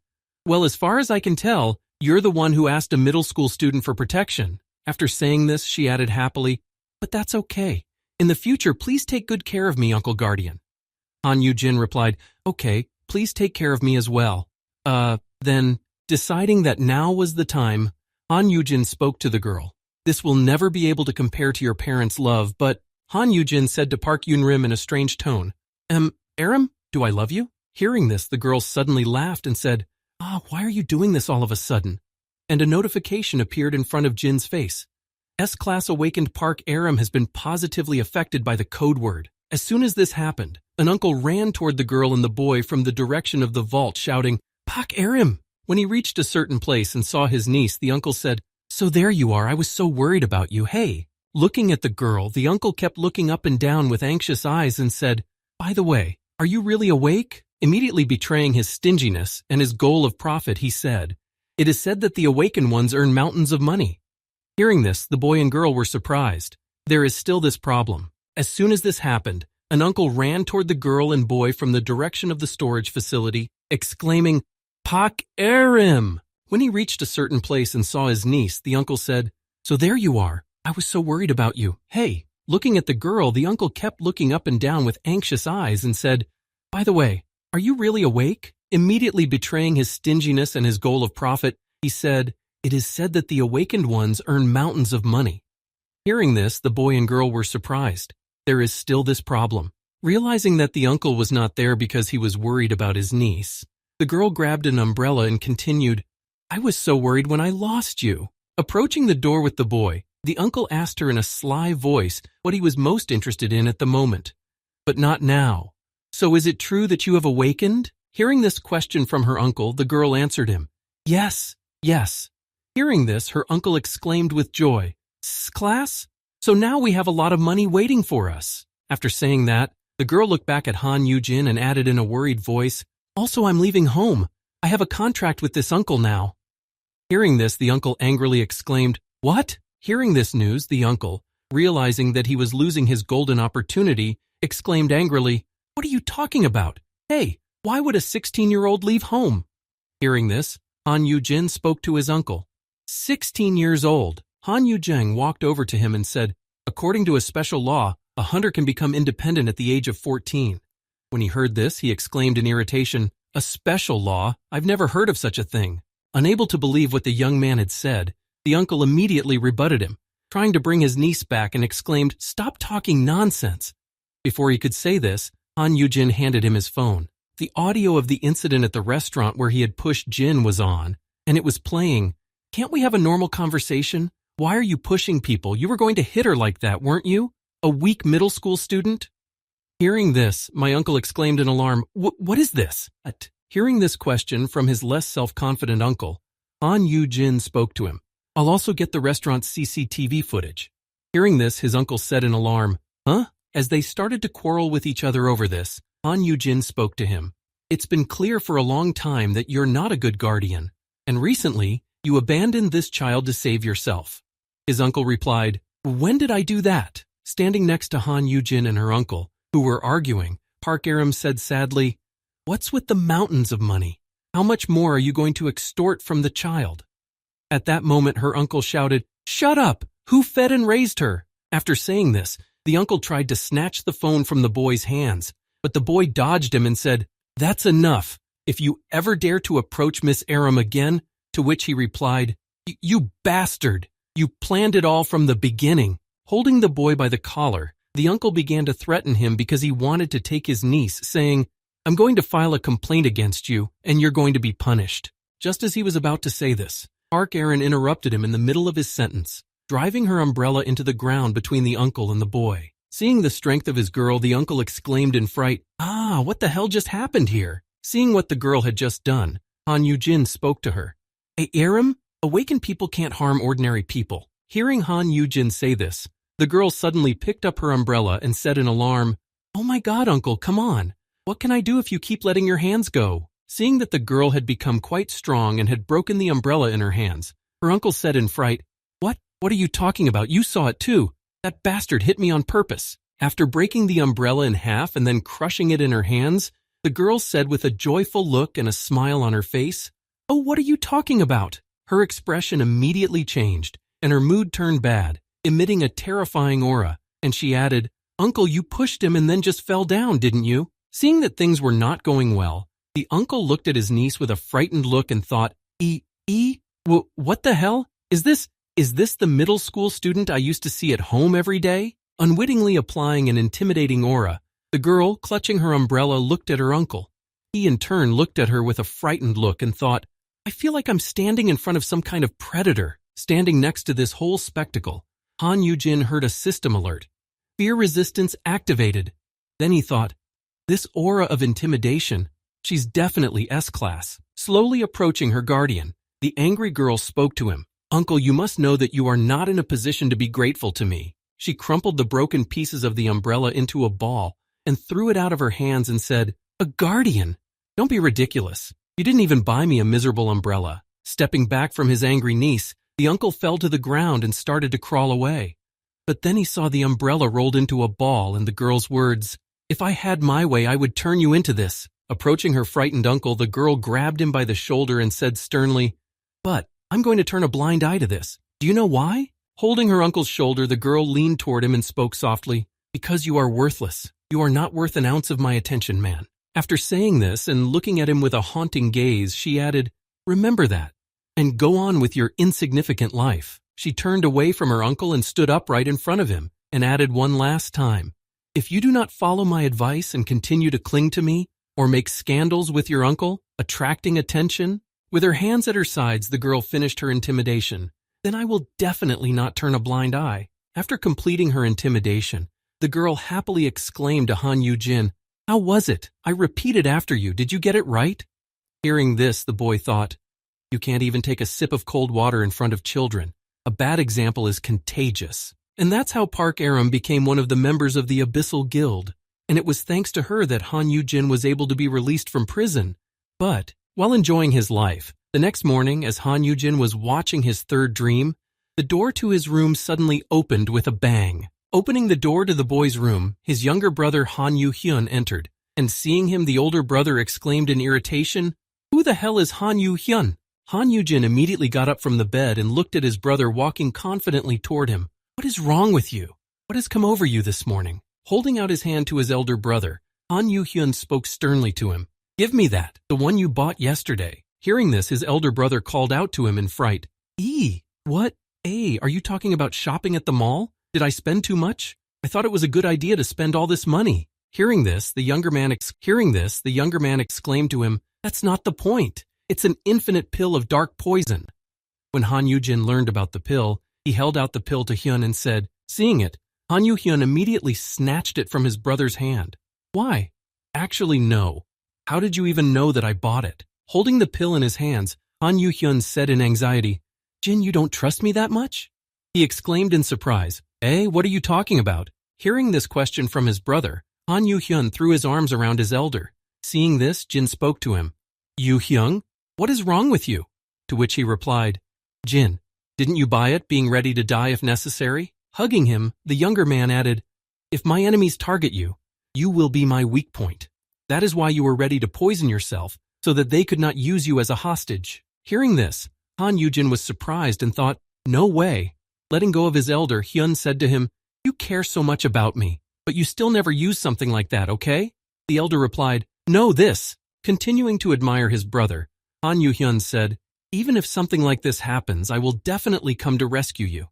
Well, as far as I can tell, you're the one who asked a middle school student for protection. After saying this, she added happily, But that's okay. In the future, please take good care of me, Uncle Guardian. Han Yugin replied, Okay, please take care of me as well. Then, deciding that now was the time, Han Yugin spoke to the girl. This will never be able to compare to your parents' love, but Han Yugin said to Park Yunrim in a strange tone, Aram, do I love you? Hearing this, the girl suddenly laughed and said, Why are you doing this all of a sudden? And a notification appeared in front of Jin's face. S-Class Awakened Park Aram has been positively affected by the code word. As soon as this happened, an uncle ran toward the girl and the boy from the direction of the vault, shouting, Park Aram! When he reached a certain place and saw his niece, the uncle said, So there you are, I was so worried about you, hey. Looking at the girl, the uncle kept looking up and down with anxious eyes and said, By the way, are you really awake? Immediately betraying his stinginess and his goal of profit, he said, It is said that the awakened ones earn mountains of money. Hearing this, the boy and girl were surprised. There is still this problem. As soon as this happened, an uncle ran toward the girl and boy from the direction of the storage facility, exclaiming, Park Aram! When he reached a certain place and saw his niece, the uncle said, So there you are. I was so worried about you. Hey. Looking at the girl, the uncle kept looking up and down with anxious eyes and said, By the way, are you really awake? Immediately betraying his stinginess and his goal of profit, he said, It is said that the awakened ones earn mountains of money. Hearing this, the boy and girl were surprised. There is still this problem. Realizing that the uncle was not there because he was worried about his niece, the girl grabbed an umbrella and continued, I was so worried when I lost you. Approaching the door with the boy, the uncle asked her in a sly voice what he was most interested in at the moment. But not now. So is it true that you have awakened? Hearing this question from her uncle, the girl answered him, Yes, yes. Hearing this, her uncle exclaimed with joy, S-Class? So now we have a lot of money waiting for us. After saying that, the girl looked back at Han Yugin and added in a worried voice, Also, I'm leaving home. I have a contract with this uncle now. Hearing this, the uncle angrily exclaimed, What? Hearing this news, the uncle, realizing that he was losing his golden opportunity, exclaimed angrily, What are you talking about? Hey, why would a 16-year-old leave home? Hearing this, Han Yugin spoke to his uncle. 16 years old, Han Yugin walked over to him and said, According to a special law, a hunter can become independent at the age of 14. When he heard this, he exclaimed in irritation, A special law? I've never heard of such a thing. Unable to believe what the young man had said, the uncle immediately rebutted him. trying to bring his niece back, and exclaimed, "Stop talking nonsense." Before he could say this, Han Yugin handed him his phone. The audio of the incident at the restaurant where he had pushed Jin was on, and it was playing. "Can't we have a normal conversation? Why are you pushing people? You were going to hit her like that, weren't you? A weak middle school student?" Hearing this, my uncle exclaimed in alarm, What is this?" Hearing this question from his less self-confident uncle, Han Yugin spoke to him. "I'll also get the restaurant's CCTV footage." Hearing this, his uncle said in alarm, "Huh?" As they started to quarrel with each other over this, Han Yugin spoke to him. "It's been clear for a long time that you're not a good guardian, and recently you abandoned this child to save yourself." His uncle replied, "When did I do that?" Standing next to Han Yugin and her uncle, who were arguing, Park Aram said sadly, "What's with the mountains of money? How much more are you going to extort from the child?" At that moment, her uncle shouted, "Shut up! Who fed and raised her?" After saying this, the uncle tried to snatch the phone from the boy's hands, but the boy dodged him and said, "That's enough. If you ever dare to approach Miss Aram again," to which he replied, "You bastard! You planned it all from the beginning." Holding the boy by the collar, the uncle began to threaten him because he wanted to take his niece, saying, "I'm going to file a complaint against you, and you're going to be punished." Just as he was about to say this, Park Aram interrupted him in the middle of his sentence, driving her umbrella into the ground between the uncle and the boy. Seeing the strength of his girl, the uncle exclaimed in fright, What the hell just happened here?" Seeing what the girl had just done, Han Yugin spoke to her. "Hey, Aram, awakened people can't harm ordinary people." Hearing Han Yugin say this, the girl suddenly picked up her umbrella and said in alarm, "Oh my God, uncle, come on. What can I do if you keep letting your hands go?" Seeing that the girl had become quite strong and had broken the umbrella in her hands, her uncle said in fright, What are you talking about? You saw it too. That bastard hit me on purpose." After breaking the umbrella in half and then crushing it in her hands, the girl said with a joyful look and a smile on her face, "Oh, what are you talking about?" Her expression immediately changed, and her mood turned bad, emitting a terrifying aura, and she added, "Uncle, you pushed him and then just fell down, didn't you?" Seeing that things were not going well, the uncle looked at his niece with a frightened look and thought, What the hell? Is this the middle school student I used to see at home every day?" Unwittingly applying an intimidating aura, the girl, clutching her umbrella, looked at her uncle. He in turn looked at her with a frightened look and thought, "I feel like I'm standing in front of some kind of predator." Standing next to this whole spectacle, Han Yugin heard a system alert. "Fear resistance activated." Then he thought, "This aura of intimidation, she's definitely S-class." Slowly approaching her guardian, the angry girl spoke to him. "Uncle, you must know that you are not in a position to be grateful to me." She crumpled the broken pieces of the umbrella into a ball and threw it out of her hands and said, "A guardian? Don't be ridiculous. You didn't even buy me a miserable umbrella." Stepping back from his angry niece, the uncle fell to the ground and started to crawl away. But then he saw the umbrella rolled into a ball and the girl's words, "If I had my way, I would turn you into this." Approaching her frightened uncle, the girl grabbed him by the shoulder and said sternly, "But I'm going to turn a blind eye to this. Do you know why?" Holding her uncle's shoulder, the girl leaned toward him and spoke softly, "Because you are worthless. You are not worth an ounce of my attention, man." After saying this and looking at him with a haunting gaze, she added, "Remember that, and go on with your insignificant life." She turned away from her uncle and stood upright in front of him and added one last time, "If you do not follow my advice and continue to cling to me or make scandals with your uncle, attracting attention." With her hands at her sides, the girl finished her intimidation. "Then I will definitely not turn a blind eye." After completing her intimidation, the girl happily exclaimed to Han Yugin, "How was it? I repeated after you. Did you get it right?" Hearing this, the boy thought, "You can't even take a sip of cold water in front of children. A bad example is contagious." And that's how Park Aram became one of the members of the Abyssal Guild. And it was thanks to her that Han Yugin was able to be released from prison. But while enjoying his life, the next morning, as Han Yugin was watching his third dream, the door to his room suddenly opened with a bang. Opening the door to the boy's room, his younger brother Han Yuhun entered, and seeing him, the older brother exclaimed in irritation, "Who the hell is Han Yuhun?" Han Yugin immediately got up from the bed and looked at his brother walking confidently toward him. "What is wrong with you? What has come over you this morning?" Holding out his hand to his elder brother, Han Yuhun spoke sternly to him. "Give me that, the one you bought yesterday." Hearing this, his elder brother called out to him in fright, What? Hey, are you talking about shopping at the mall? Did I spend too much? I thought it was a good idea to spend all this money. Hearing this, the younger man exclaimed to him, That's not the point. It's an infinite pill of dark poison. When Han Yugin learned about the pill, he held out the pill to Hyun and said, Seeing it, Han Yugin immediately snatched it from his brother's hand. Why? Actually, no. How did you even know that I bought it? Holding the pill in his hands, Han Yugin said in anxiety, Jin, you don't trust me that much? He exclaimed in surprise, what are you talking about? Hearing this question from his brother, Han Yugin threw his arms around his elder. Seeing this, Jin spoke to him. Yuhyung, what is wrong with you? To which he replied, Jin, didn't you buy it being ready to die if necessary? Hugging him, the younger man added, If my enemies target you, you will be my weak point. That is why you were ready to poison yourself, so that they could not use you as a hostage. Hearing this, Han Yugin was surprised and thought, No way. Letting go of his elder, Hyun said to him, You care so much about me, but you still never use something like that, okay? The elder replied, No, this. Continuing to admire his brother, Han Yugin said, Even if something like this happens, I will definitely come to rescue you.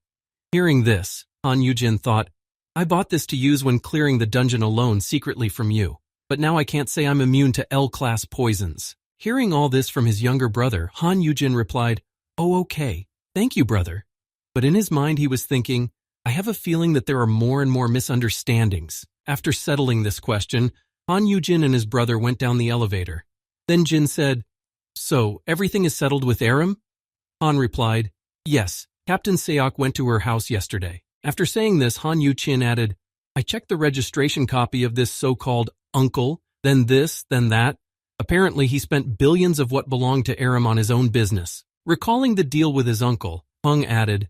Hearing this, Han Yugin thought, I bought this to use when clearing the dungeon alone secretly from you, but now I can't say I'm immune to L-class poisons. Hearing all this from his younger brother, Han Yugin replied, Oh, okay. Thank you, brother. But in his mind he was thinking, I have a feeling that there are more and more misunderstandings. After settling this question, Han Yugin and his brother went down the elevator. Then Jin said, So, everything is settled with Aram? Han replied, Yes, Captain Seok went to her house yesterday. After saying this, Han Yugin added, I checked the registration copy of this so-called uncle, then this, then that. Apparently he spent billions of what belonged to Aram on his own business. Recalling the deal with his uncle, Hung added,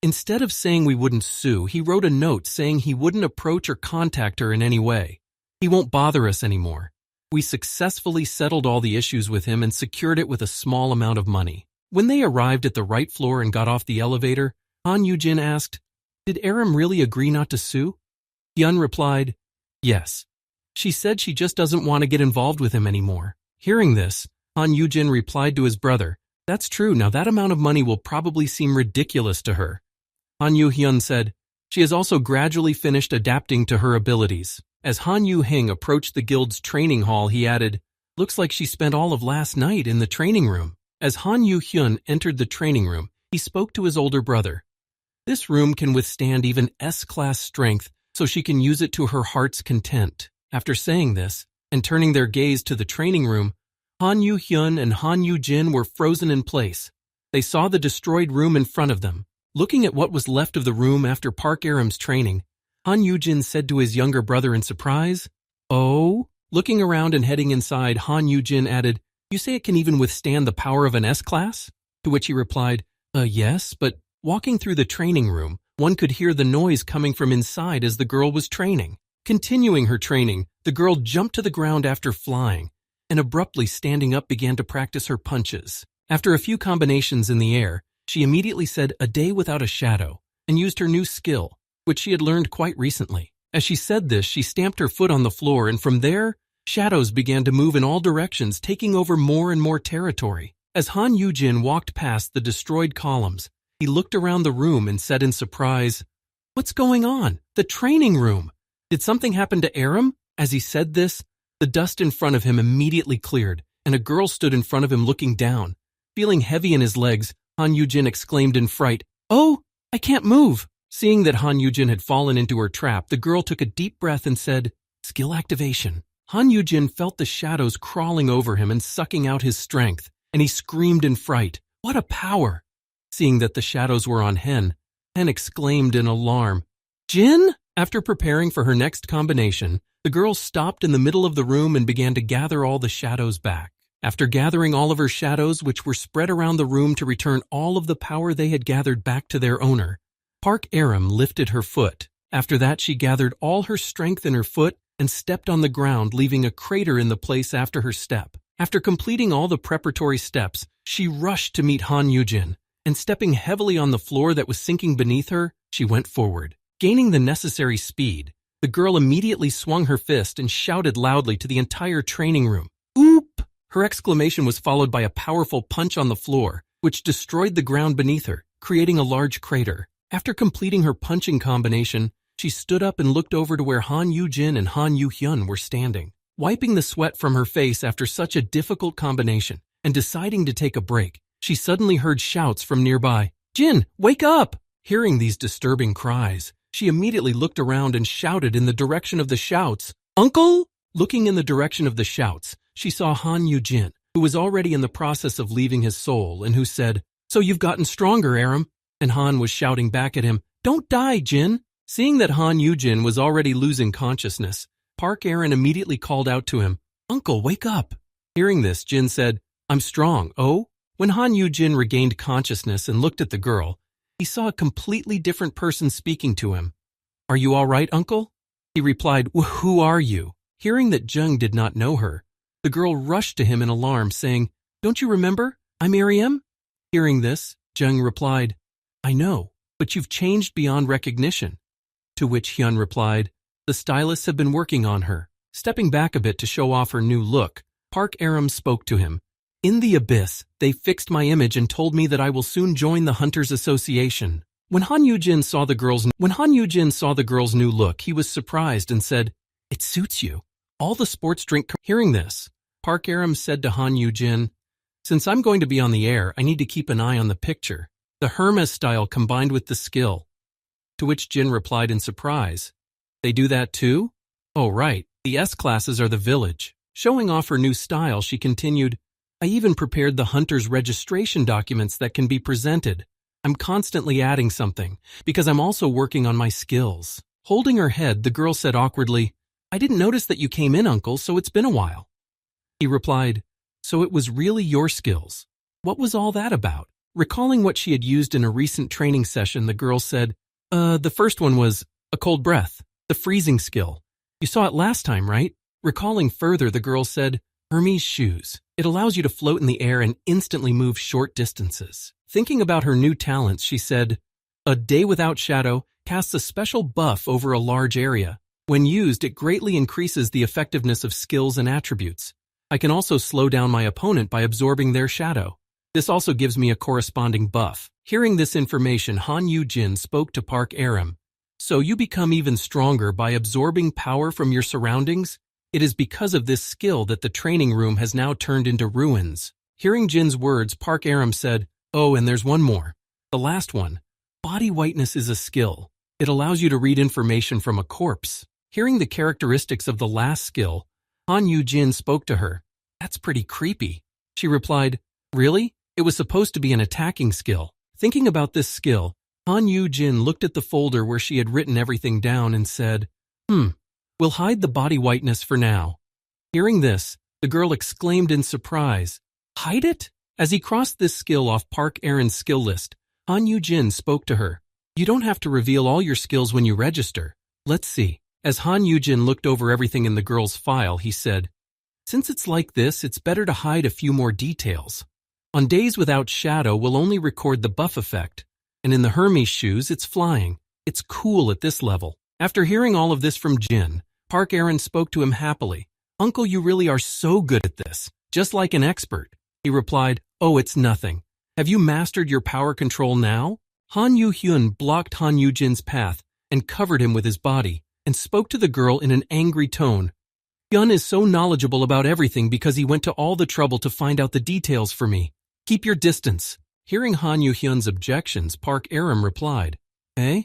Instead of saying we wouldn't sue, he wrote a note saying he wouldn't approach or contact her in any way. He won't bother us anymore. We successfully settled all the issues with him and secured it with a small amount of money. When they arrived at the right floor and got off the elevator, Han Yugin asked, Did Aram really agree not to sue? Hyun replied, Yes. She said she just doesn't want to get involved with him anymore. Hearing this, Han Yugin replied to his brother, That's true, now that amount of money will probably seem ridiculous to her. Han Yu-hyun said, She has also gradually finished adapting to her abilities. As Han Yu-hing approached the guild's training hall, he added, Looks like she spent all of last night in the training room. As Han Yu-hyun entered the training room, he spoke to his older brother. This room can withstand even S-class strength, so she can use it to her heart's content. After saying this, and turning their gaze to the training room, Han Yu-hyun and Han Yu-jin were frozen in place. They saw the destroyed room in front of them. Looking at what was left of the room after Park Aram's training, Han Yu-jin said to his younger brother in surprise, Oh? Looking around and heading inside, Han Yu-jin added, You say it can even withstand the power of an S-class? To which he replied, Yes, but walking through the training room, one could hear the noise coming from inside as the girl was training. Continuing her training, the girl jumped to the ground after flying, and abruptly standing up began to practice her punches. After a few combinations in the air, she immediately said, A day without a shadow, and used her new skill, which she had learned quite recently. As she said this, she stamped her foot on the floor, and from there, shadows began to move in all directions, taking over more and more territory. As Han Yu-jin walked past the destroyed columns, he looked around the room and said in surprise, What's going on? The training room! Did something happen to Aram? As he said this, the dust in front of him immediately cleared, and a girl stood in front of him looking down. Feeling heavy in his legs, Han Yu-jin exclaimed in fright, Oh, I can't move! Seeing that Han Yu-jin had fallen into her trap, the girl took a deep breath and said, Skill activation. Han Yu-jin felt the shadows crawling over him and sucking out his strength, and he screamed in fright, What a power! Seeing that the shadows were on Hen exclaimed in alarm, Jin? After preparing for her next combination, the girl stopped in the middle of the room and began to gather all the shadows back. After gathering all of her shadows, which were spread around the room to return all of the power they had gathered back to their owner, Park Aram lifted her foot. After that, she gathered all her strength in her foot and stepped on the ground, leaving a crater in the place after her step. After completing all the preparatory steps, she rushed to meet Han Yu-jin, and stepping heavily on the floor that was sinking beneath her, she went forward. Gaining the necessary speed, the girl immediately swung her fist and shouted loudly to the entire training room, Oop! Her exclamation was followed by a powerful punch on the floor, which destroyed the ground beneath her. creating a large crater. After completing her punching combination, she stood up and looked over to where Han Yugin and Han Yuhun were standing. Wiping the sweat from her face after such a difficult combination and deciding to take a break, she suddenly heard shouts from nearby. "Jin, wake up!" Hearing these disturbing cries, she immediately looked around and shouted in the direction of the shouts, "Uncle!" Looking in the direction of the shouts, she saw Han Yugin, who was already in the process of leaving his soul and who said, "So you've gotten stronger, Aram." And Han was shouting back at him, "Don't die, Jin." Seeing that Han Yugin was already losing consciousness, Park Aram immediately called out to him, "Uncle, wake up." Hearing this, Jin said, "I'm strong, oh?" When Han Yugin regained consciousness and looked at the girl, he saw a completely different person speaking to him. "Are you all right, uncle?" He replied, "Who are you?" Hearing that Jung did not know her, the girl rushed to him in alarm, saying, "Don't you remember? I'm Aram." Hearing this, Jung replied, "I know, but you've changed beyond recognition." To which Hyun replied, "The stylists have been working on her." Stepping back a bit to show off her new look, Park Aram spoke to him. "In the abyss, they fixed my image and told me that I will soon join the Hunters Association." When Han Yugin saw the girl's new look, he was surprised and said, "It suits you. All the sports drink." Hearing this, Park Aram said to Han Yugin, "Since I'm going to be on the air, I need to keep an eye on the picture, the Hermes style combined with the skill." To which Jin replied in surprise, "They do that too?" "Oh right, the S-classes are the village." Showing off her new style, she continued, "I even prepared the hunter's registration documents that can be presented. I'm constantly adding something, because I'm also working on my skills." Holding her head, the girl said awkwardly, "I didn't notice that you came in, uncle, so it's been a while." He replied, "So it was really your skills. What was all that about?" Recalling what she had used in a recent training session, the girl said, The first one was a cold breath, the freezing skill. You saw it last time, right?" Recalling further, the girl said, "Hermes shoes. It allows you to float in the air and instantly move short distances." Thinking about her new talents, she said, "A day without shadow casts a special buff over a large area. When used, it greatly increases the effectiveness of skills and attributes. I can also slow down my opponent by absorbing their shadow. This also gives me a corresponding buff." Hearing this information, Han Yugin spoke to Park Aram. "So you become even stronger by absorbing power from your surroundings? It is because of this skill that the training room has now turned into ruins." Hearing Jin's words, Park Aram said, "Oh, and there's one more. The last one. Body whiteness is a skill. It allows you to read information from a corpse." Hearing the characteristics of the last skill, Han Yugin spoke to her. "That's pretty creepy." She replied, "Really? It was supposed to be an attacking skill." Thinking about this skill, Han Yugin looked at the folder where she had written everything down and said, "We'll hide the body whiteness for now." Hearing this, the girl exclaimed in surprise, "Hide it?" As he crossed this skill off Park Aram's skill list, Han Yugin spoke to her. "You don't have to reveal all your skills when you register. Let's see." As Han Yugin looked over everything in the girl's file, he said, "Since it's like this, it's better to hide a few more details. On days without shadow, we'll only record the buff effect. And in the Hermes shoes, it's flying. It's cool at this level." After hearing all of this from Jin, Park Aram spoke to him happily. "Uncle, you really are so good at this, just like an expert." He replied, "Oh, it's nothing. Have you mastered your power control now?" Han Yuhun blocked Han Yujin's path and covered him with his body, and spoke to the girl in an angry tone. "Hyun is so knowledgeable about everything because he went to all the trouble to find out the details for me. Keep your distance." Hearing Han Yuhyun's objections, Park Aram replied, "Eh?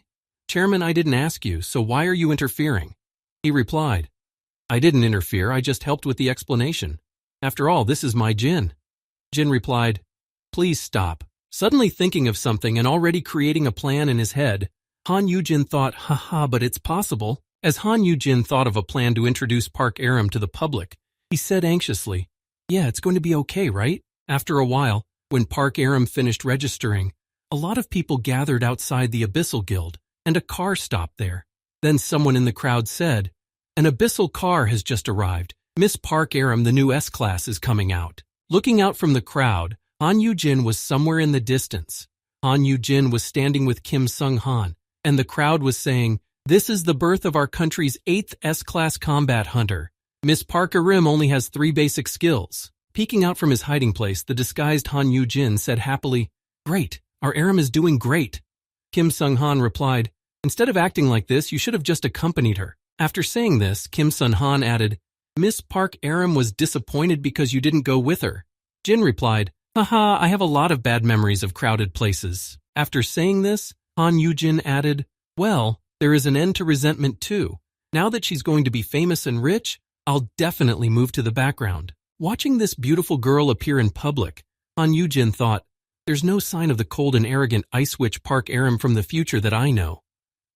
Chairman, I didn't ask you, so why are you interfering?" He replied, "I didn't interfere, I just helped with the explanation. After all, this is my Jin." Jin replied, "Please stop." Suddenly thinking of something and already creating a plan in his head, Han Yugin thought, "Haha, but it's possible." As Han Yugin thought of a plan to introduce Park Aram to the public, he said anxiously, "Yeah, it's going to be okay, right?" After a while, when Park Aram finished registering, a lot of people gathered outside the Abyssal Guild, and a car stopped there. Then someone in the crowd said, "An Abyssal car has just arrived. Miss Park Aram, the new S-Class, is coming out." Looking out from the crowd, Han Yugin was somewhere in the distance. Han Yugin was standing with Kim Sung-han, and the crowd was saying, "This is the birth of our country's 8th S-Class combat hunter. Miss Park Aram only has 3 basic skills." Peeking out from his hiding place, the disguised Han Yugin said happily, "Great, Our Aram is doing great. Kim Sung-han replied, instead of acting like this, you should have just accompanied her. After saying this, Kim Sun-han added, Miss Park Aram was disappointed because you didn't go with her. Jin replied, haha, I have a lot of bad memories of crowded places. After saying this, Han Yugin added, well, there is an end to resentment too. Now that she's going to be famous and rich, I'll definitely move to the background. Watching this beautiful girl appear in public, Han Yugin thought, there's no sign of the cold and arrogant ice witch Park Aram from the future that I know.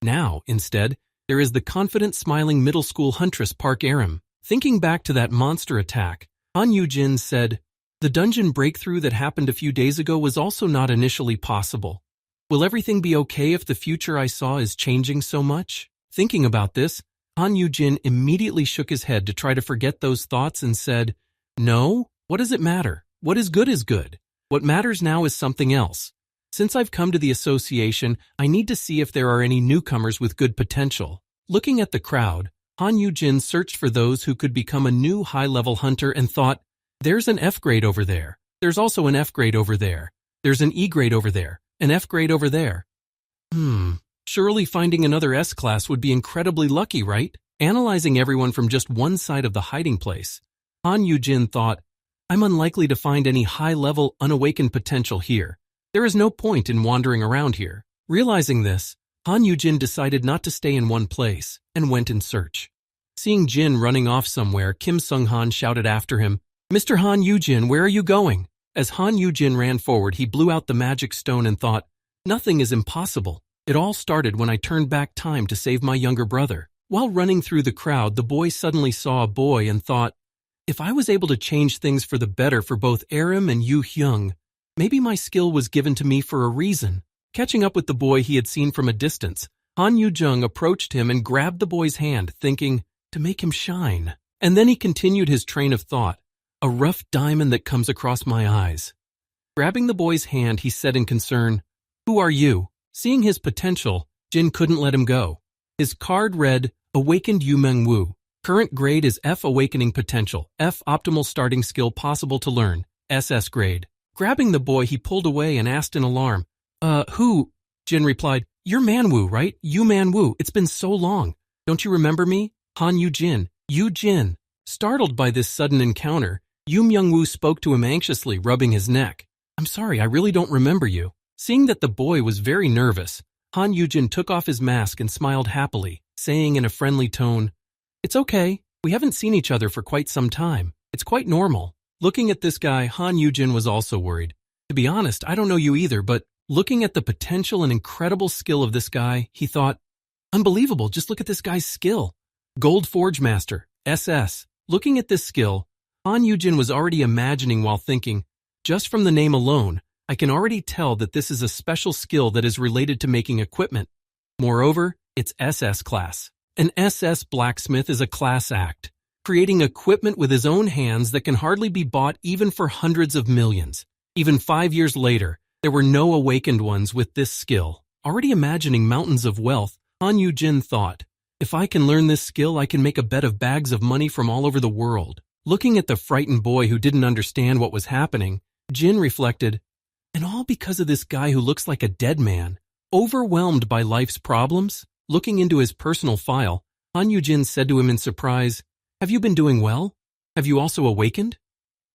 Now, instead, there is the confident, smiling middle school huntress Park Aram. Thinking back to that monster attack, Han Yugin said, the dungeon breakthrough that happened a few days ago was also not initially possible. Will everything be okay if the future I saw is changing so much? Thinking about this, Han Yugin immediately shook his head to try to forget those thoughts and said, no, what does it matter? What is good is good. What matters now is something else. Since I've come to the association, I need to see if there are any newcomers with good potential. Looking at the crowd, Han Yugin searched for those who could become a new high-level hunter and thought, there's an F grade over there. There's also an F grade over there. There's an E grade over there. An F grade over there. Surely finding another S class would be incredibly lucky, right? Analyzing everyone from just one side of the hiding place, Han Yugin thought, I'm unlikely to find any high-level, unawakened potential here. There is no point in wandering around here. Realizing this, Han Yugin decided not to stay in one place and went in search. Seeing Jin running off somewhere, Kim Sung-han shouted after him, Mr. Han Yugin, where are you going? As Han Yugin ran forward, he blew out the magic stone and thought, nothing is impossible. It all started when I turned back time to save my younger brother. While running through the crowd, the boy suddenly saw a boy and thought, if I was able to change things for the better for both Aram and Yuhun, maybe my skill was given to me for a reason. Catching up with the boy he had seen from a distance, Han Yujung approached him and grabbed the boy's hand, thinking, to make him shine. And then he continued his train of thought, a rough diamond that comes across my eyes. Grabbing the boy's hand, he said in concern, who are you? Seeing his potential, Jin couldn't let him go. His card read, Awakened Yumeng Wu. Current grade is F Awakening Potential, F Optimal Starting Skill Possible to Learn, SS grade. Grabbing the boy, he pulled away and asked in alarm, who? Jin replied, you're Manwu, right? You Manwu, it's been so long. Don't you remember me? Han Yujin, Jin. Startled by this sudden encounter, Yu Myung-woo spoke to him anxiously, rubbing his neck. I'm sorry, I really don't remember you. Seeing that the boy was very nervous, Han Yujin took off his mask and smiled happily, saying in a friendly tone, it's okay, we haven't seen each other for quite some time. It's quite normal. Looking at this guy, Han Yujin was also worried. To be honest, I don't know you either, but looking at the potential and incredible skill of this guy, he thought, unbelievable, just look at this guy's skill. Gold Forge Master, SS. Looking at this skill, Han Yujin was already imagining while thinking, just from the name alone, I can already tell that this is a special skill that is related to making equipment. Moreover, it's SS class. An SS blacksmith is a class act, creating equipment with his own hands that can hardly be bought even for hundreds of millions. Even 5 years later, there were no awakened ones with this skill. Already imagining mountains of wealth, Han Yujin thought, if I can learn this skill, I can make a bed of bags of money from all over the world. Looking at the frightened boy who didn't understand what was happening, Jin reflected, and all because of this guy who looks like a dead man. Overwhelmed by life's problems, looking into his personal file, Han Yujin said to him in surprise, have you been doing well? Have you also awakened?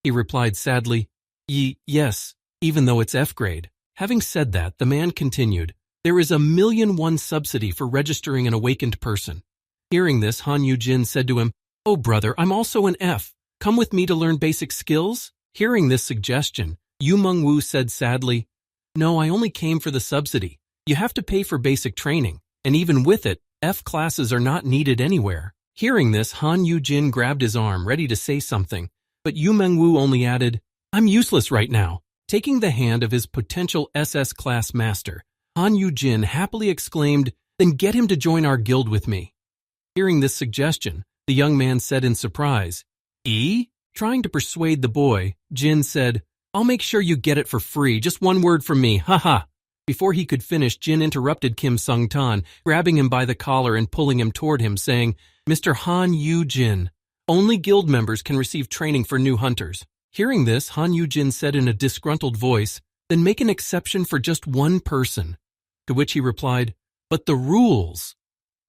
He replied sadly, yes, even though it's F grade. Having said that, the man continued, there is a 1,000,001 subsidy for registering an awakened person. Hearing this, Han Yujin said to him, oh brother, I'm also an F. Come with me to learn basic skills? Hearing this suggestion, Yu Meng-woo said sadly, no, I only came for the subsidy. You have to pay for basic training, and even with it, F classes are not needed anywhere. Hearing this, Han Yujin grabbed his arm, ready to say something, but Yu Meng-woo only added, I'm useless right now. Taking the hand of his potential SS class master, Han Yujin happily exclaimed, then get him to join our guild with me. Hearing this suggestion, the young man said in surprise, E? Trying to persuade the boy, Jin said, I'll make sure you get it for free, just one word from me, haha. Before he could finish, Jin interrupted Kim Sung-tan, grabbing him by the collar and pulling him toward him, saying, Mr. Han Yujin, only guild members can receive training for new hunters. Hearing this, Han Yujin said in a disgruntled voice, Then make an exception for just one person. To which he replied, but the rules.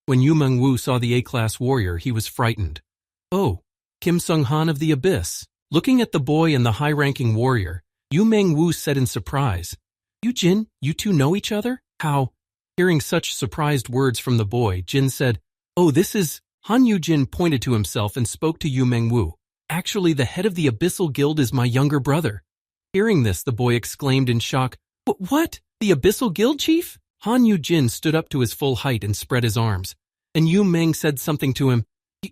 When Yu Mengwu saw the A-class warrior, he was frightened. Oh, Kim Sung-han of the Abyss. Looking at the boy and the high-ranking warrior, Yu Mengwu said in surprise, You Jin, you two know each other? How? Hearing such surprised words from the boy, Jin said, Oh, this is… Han Yugin pointed to himself and spoke to Yu Mengwu. Actually, the head of the Abyssal Guild is my younger brother. Hearing this, the boy exclaimed in shock, What? The Abyssal Guild chief? Han Yugin stood up to his full height and spread his arms. And Yu Meng said something to him,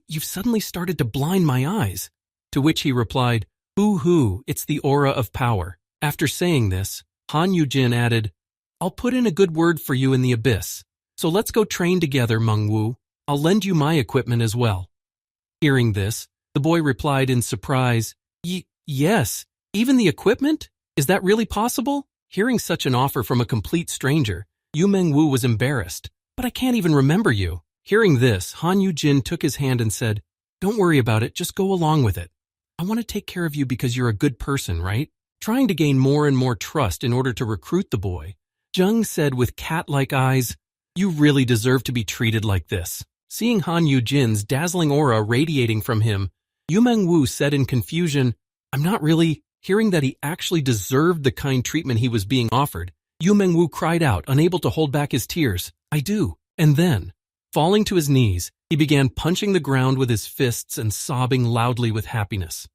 You've suddenly started to blind my eyes. To which he replied, Hoo-hoo, it's the aura of power. After saying this, Han Yugin added, I'll put in a good word for you in the Abyss. So let's go train together, Mengwu. I'll lend you my equipment as well. Hearing this, the boy replied in surprise, Yes, even the equipment? Is that really possible? Hearing such an offer from a complete stranger, Yu Mengwu was embarrassed. But I can't even remember you. Hearing this, Han Yugin took his hand and said, Don't worry about it, just go along with it. I want to take care of you because you're a good person, right? Trying to gain more and more trust in order to recruit the boy, Zheng said with cat-like eyes, You really deserve to be treated like this. Seeing Han Yujin's dazzling aura radiating from him, Yu Mengwu said in confusion, I'm not really… Hearing that he actually deserved the kind treatment he was being offered, Yu Mengwu cried out, unable to hold back his tears, I do. And then, falling to his knees, he began punching the ground with his fists and sobbing loudly with happiness.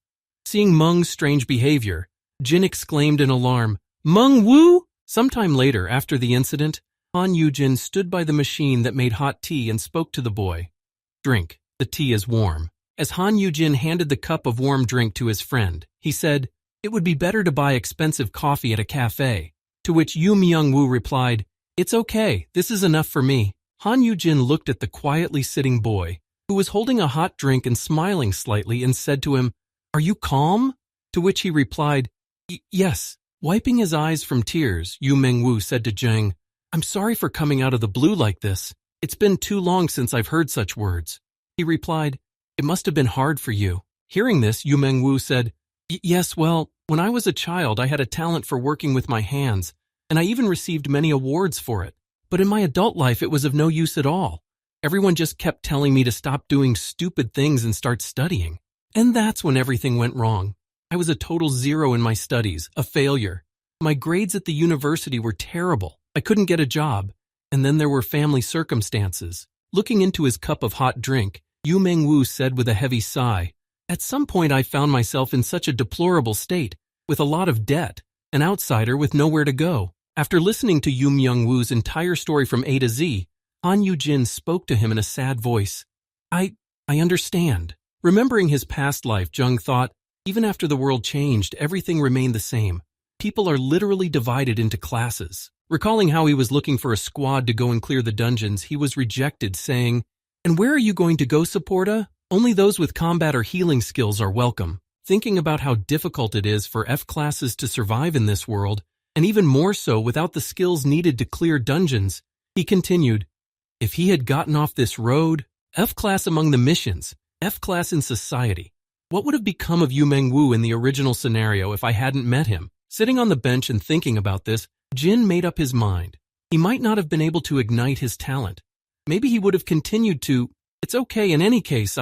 Seeing Meng's strange behavior, Jin exclaimed in alarm, Mengwu! Sometime later, after the incident, Han Yujin stood by the machine that made hot tea and spoke to the boy. Drink, the tea is warm. As Han Yujin handed the cup of warm drink to his friend, he said, It would be better to buy expensive coffee at a cafe. To which Yu Mengwu replied, It's okay, this is enough for me. Han Yujin looked at the quietly sitting boy, who was holding a hot drink and smiling slightly, and said to him, Are you calm? To which he replied, Yes. Wiping his eyes from tears, Yu Mengwu said to Zheng, I'm sorry for coming out of the blue like this. It's been too long since I've heard such words. He replied, It must have been hard for you. Hearing this, Yu Mengwu said, Yes, well, when I was a child, I had a talent for working with my hands, and I even received many awards for it. But in my adult life, it was of no use at all. Everyone just kept telling me to stop doing stupid things and start studying. And that's when everything went wrong. I was a total zero in my studies, a failure. My grades at the university were terrible. I couldn't get a job. And then there were family circumstances. Looking into his cup of hot drink, Yu Mengwu said with a heavy sigh, At some point I found myself in such a deplorable state, with a lot of debt, an outsider with nowhere to go. After listening to Yu Mengwu's entire story from A to Z, Han Yujin spoke to him in a sad voice. I understand. Remembering his past life, Zheng thought, even after the world changed, everything remained the same. People are literally divided into classes. Recalling how he was looking for a squad to go and clear the dungeons, he was rejected, saying, And where are you going to go, Supporta? Only those with combat or healing skills are welcome. Thinking about how difficult it is for F classes to survive in this world, and even more so without the skills needed to clear dungeons, he continued, If he had gotten off this road, F class among the missions, F class in society, what would have become of Yu Mengwu in the original scenario if I hadn't met him? Sitting on the bench and thinking about this, Jin made up his mind. He might not have been able to ignite his talent. Maybe he would have continued to, It's okay in any case,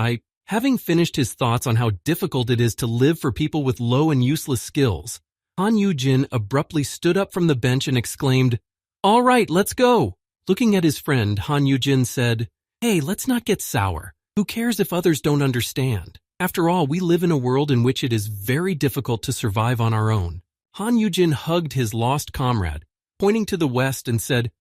Having finished his thoughts on how difficult it is to live for people with low and useless skills, Han Yujin abruptly stood up from the bench and exclaimed, All right, let's go. Looking at his friend, Han Yujin said, Hey, let's not get sour. Who cares if others don't understand? After all, we live in a world in which it is very difficult to survive on our own. Han Yujin hugged his lost comrade, pointing to the west and said,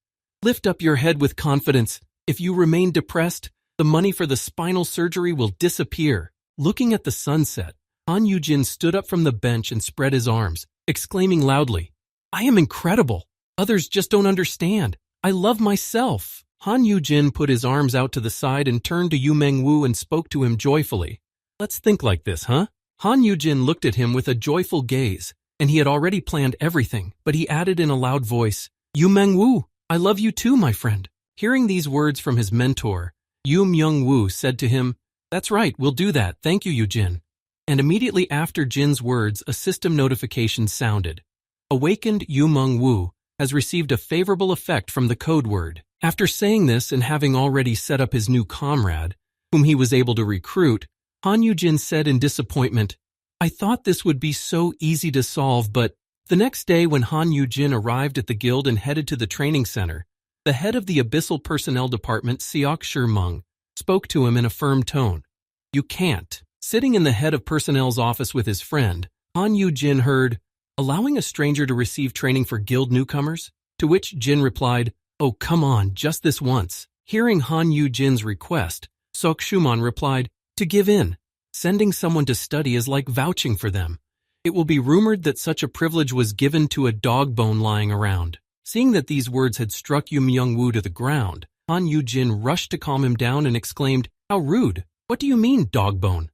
Lift up your head with confidence. If you remain depressed, the money for the spinal surgery will disappear. Looking at the sunset, Han Yujin stood up from the bench and spread his arms, exclaiming loudly, I am incredible. Others just don't understand. I love myself. Han Yujin put his arms out to the side and turned to Yu Mengwu and spoke to him joyfully. Let's think like this, huh? Han Yujin looked at him with a joyful gaze, and he had already planned everything, but he added in a loud voice, Yu Mengwu, I love you too, my friend. Hearing these words from his mentor, Yu Mengwu said to him, That's right, we'll do that, thank you, Yujin. And immediately after Jin's words, a system notification sounded. Awakened Yu Meng Wu has received a favorable effect from the code word. After saying this and having already set up his new comrade, whom he was able to recruit, Han Yugin said in disappointment, I thought this would be so easy to solve, but the next day when Han Yugin arrived at the guild and headed to the training center, the head of the Abyssal Personnel Department, Siok Shimeng, spoke to him in a firm tone. You can't. Sitting in the head of personnel's office with his friend, Han Yugin heard, allowing a stranger to receive training for guild newcomers? To which Jin replied, oh, come on, just this once. Hearing Han Yujin's request, Sok Shuman replied, to give in. Sending someone to study is like vouching for them. It will be rumored that such a privilege was given to a dog bone lying around. Seeing that these words had struck Yu Myung-woo to the ground, Han Yujin rushed to calm him down and exclaimed, how rude! What do you mean, dog bone?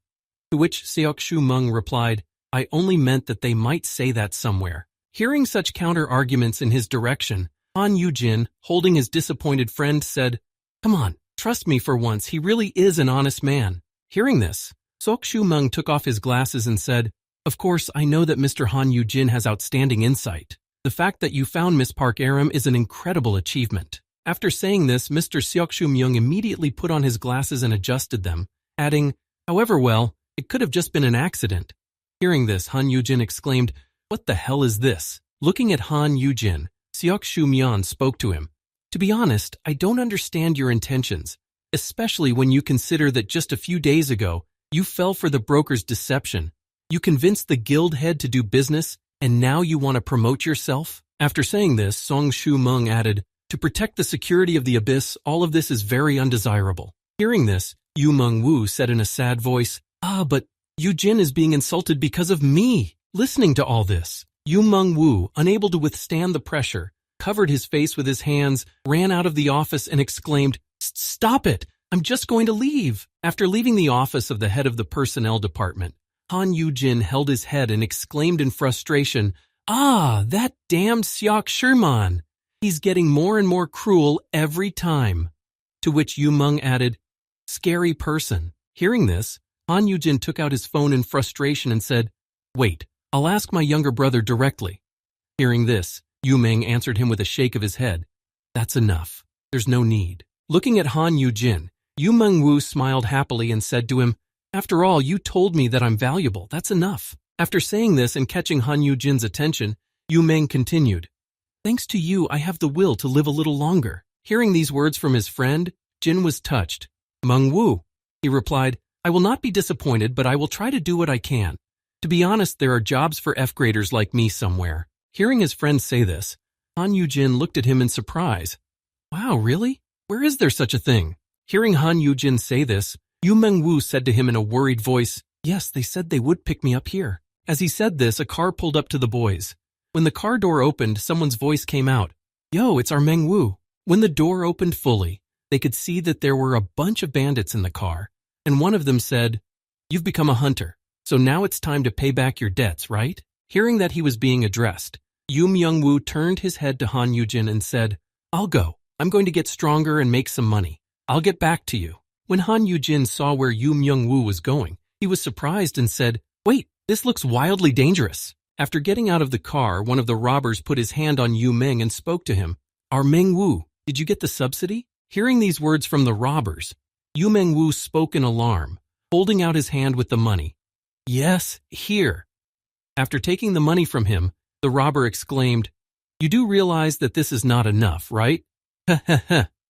To which Seok Shu-mung replied, I only meant that they might say that somewhere. Hearing such counter-arguments in his direction, Han Yujin, holding his disappointed friend, said, come on, trust me for once, he really is an honest man. Hearing this, Sok Shu-mung took off his glasses and said, of course, I know that Mr. Han Yujin has outstanding insight. The fact that you found Miss Park Aram is an incredible achievement. After saying this, Mr. Seok Shu-myung immediately put on his glasses and adjusted them, adding, however, well, it could have just been an accident. Hearing this, Han Yujin exclaimed, what the hell is this? Looking at Han Yujin, Seok Shu-myeon spoke to him. To be honest, I don't understand your intentions, especially when you consider that just a few days ago, you fell for the broker's deception. You convinced the guild head to do business, and now you want to promote yourself? After saying this, Song Shu-mung added, to protect the security of the abyss, all of this is very undesirable. Hearing this, Yu Meng-woo said in a sad voice, but Yujin is being insulted because of me. Listening to all this, Yu Meng-woo, unable to withstand the pressure, covered his face with his hands, ran out of the office and exclaimed, stop it! I'm just going to leave. After leaving the office of the head of the personnel department, Han Yujin held his head and exclaimed in frustration, that damned Seok Sherman. He's getting more and more cruel every time. To which Yu Meng added, scary person. Hearing this, Han Yujin took out his phone in frustration and said, wait, I'll ask my younger brother directly. Hearing this, Yu Meng answered him with a shake of his head. That's enough. There's no need. Looking at Han Yujin, Yu Meng-woo smiled happily and said to him, after all, you told me that I'm valuable. That's enough. After saying this and catching Han Yujin's attention, Yu Meng continued, thanks to you, I have the will to live a little longer. Hearing these words from his friend, Jin was touched. Meng-woo, he replied, I will not be disappointed, but I will try to do what I can. To be honest, there are jobs for F-graders like me somewhere. Hearing his friend say this, Han Yujin looked at him in surprise. Wow, really? Where is there such a thing? Hearing Han Yujin say this, Yu Meng-woo said to him in a worried voice, yes, they said they would pick me up here. As he said this, a car pulled up to the boys. When the car door opened, someone's voice came out. Yo, it's our Meng-woo. When the door opened fully, they could see that there were a bunch of bandits in the car, and one of them said, you've become a hunter, so now it's time to pay back your debts, right? Hearing that he was being addressed, Yu Myung-woo turned his head to Han Yujin and said, I'll go. I'm going to get stronger and make some money. I'll get back to you. When Han Yujin saw where Yu Myung-woo was going, he was surprised and said, wait, this looks wildly dangerous. After getting out of the car, one of the robbers put his hand on Yu Meng and spoke to him. Our Meng-woo, did you get the subsidy? Hearing these words from the robbers, Yu Meng-woo spoke in alarm, holding out his hand with the money. Yes, here. After taking the money from him, the robber exclaimed, you do realize that this is not enough, right?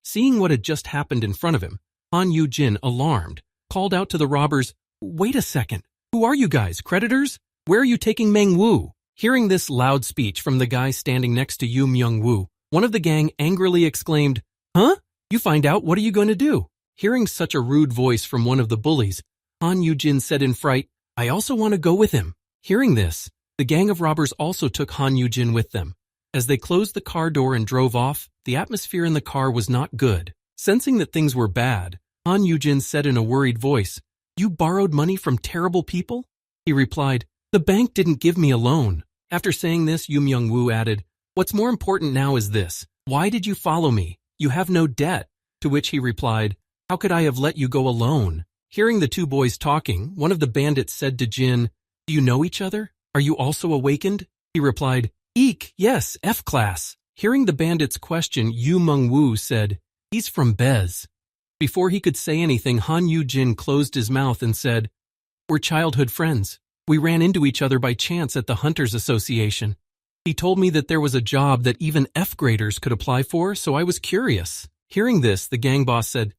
Seeing what had just happened in front of him, Han Yujin, alarmed, called out to the robbers, wait a second, who are you guys, creditors? Where are you taking Meng-woo? Hearing this loud speech from the guy standing next to Yu Myung-woo, one of the gang angrily exclaimed, huh? You find out, what are you going to do? Hearing such a rude voice from one of the bullies, Han Yujin said in fright, I also want to go with him. Hearing this, the gang of robbers also took Han Yujin with them. As they closed the car door and drove off, the atmosphere in the car was not good. Sensing that things were bad, Han Yujin said in a worried voice, you borrowed money from terrible people? He replied, the bank didn't give me a loan. After saying this, Yu Myung-woo added, what's more important now is this. Why did you follow me? You have no debt. To which he replied, how could I have let you go alone? Hearing the two boys talking, one of the bandits said to Jin, do you know each other? Are you also awakened? He replied, Eek, yes, F-class. Hearing the bandits' question, Yu Mengwu said, he's from Bez. Before he could say anything, Han Yugin closed his mouth and said, we're childhood friends. We ran into each other by chance at the Hunters Association. He told me that there was a job that even F-graders could apply for, so I was curious. Hearing this, the gang boss said,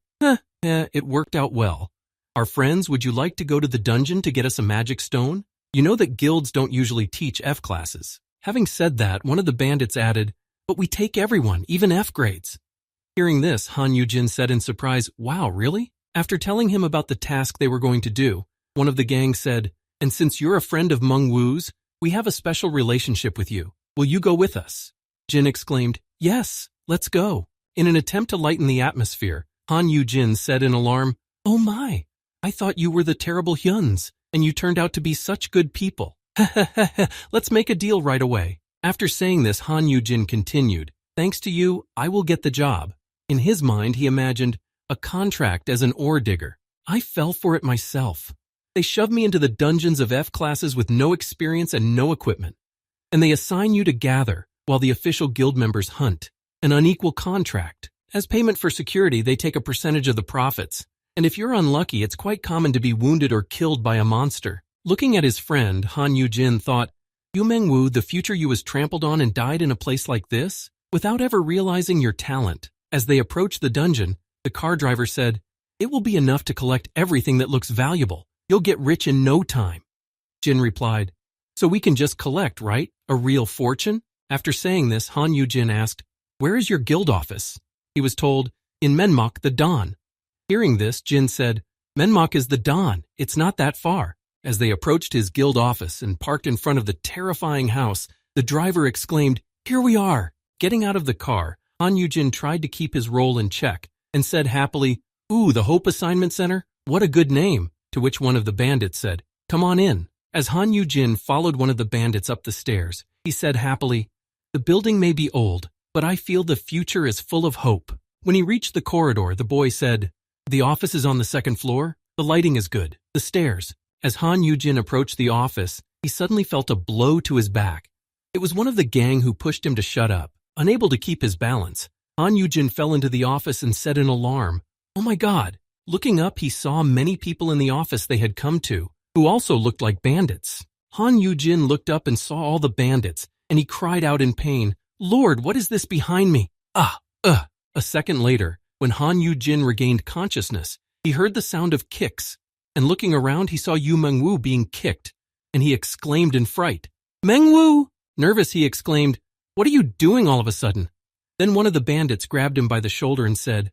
it worked out well. Our friends, would you like to go to the dungeon to get us a magic stone? You know that guilds don't usually teach F-classes. Having said that, one of the bandits added, but we take everyone, even F-grades. Hearing this, Han Yugin said in surprise, wow, really? After telling him about the task they were going to do, one of the gang said, and since you're a friend of Mengwu's, we have a special relationship with you. Will you go with us? Jin exclaimed, yes, let's go. In an attempt to lighten the atmosphere, Han Yugin said in alarm, oh my, I thought you were the terrible Hyuns, and you turned out to be such good people. Let's make a deal right away. After saying this, Han Yugin continued, thanks to you, I will get the job. In his mind, he imagined a contract as an ore digger. I fell for it myself. They shoved me into the dungeons of F-classes with no experience and no equipment. And they assign you to gather, while the official guild members hunt. An unequal contract. As payment for security, they take a percentage of the profits. And if you're unlucky, it's quite common to be wounded or killed by a monster. Looking at his friend, Han Yugin thought, Yu Mengwu, the future you was trampled on and died in a place like this? Without ever realizing your talent. As they approached the dungeon, the car driver said, it will be enough to collect everything that looks valuable. You'll get rich in no time. Jin replied, so we can just collect, right? A real fortune? After saying this, Han Yugin asked, where is your guild office? He was told, in Menmok, the Dawn. Hearing this, Jin said, Menmok is the Dawn. It's not that far. As they approached his guild office and parked in front of the terrifying house, the driver exclaimed, here we are. Getting out of the car, Han Yugin tried to keep his role in check and said happily, ooh, the Hope Assignment Center? What a good name. To which one of the bandits said, come on in. As Han Yugin followed one of the bandits up the stairs, he said happily, the building may be old, but I feel the future is full of hope. When he reached the corridor, the boy said, the office is on the second floor. The lighting is good. The stairs. As Han Yugin approached the office, he suddenly felt a blow to his back. It was one of the gang who pushed him to shut up. Unable to keep his balance, Han Yugin fell into the office and said in alarm, oh my God. Looking up, he saw many people in the office they had come to, who also looked like bandits. Han Yugin looked up and saw all the bandits, and he cried out in pain, Lord, what is this behind me? A second later, when Han Yugin regained consciousness, he heard the sound of kicks, and looking around, he saw Yu Mengwu being kicked, and he exclaimed in fright, Mengwu! Nervous, he exclaimed, what are you doing all of a sudden? Then one of the bandits grabbed him by the shoulder and said,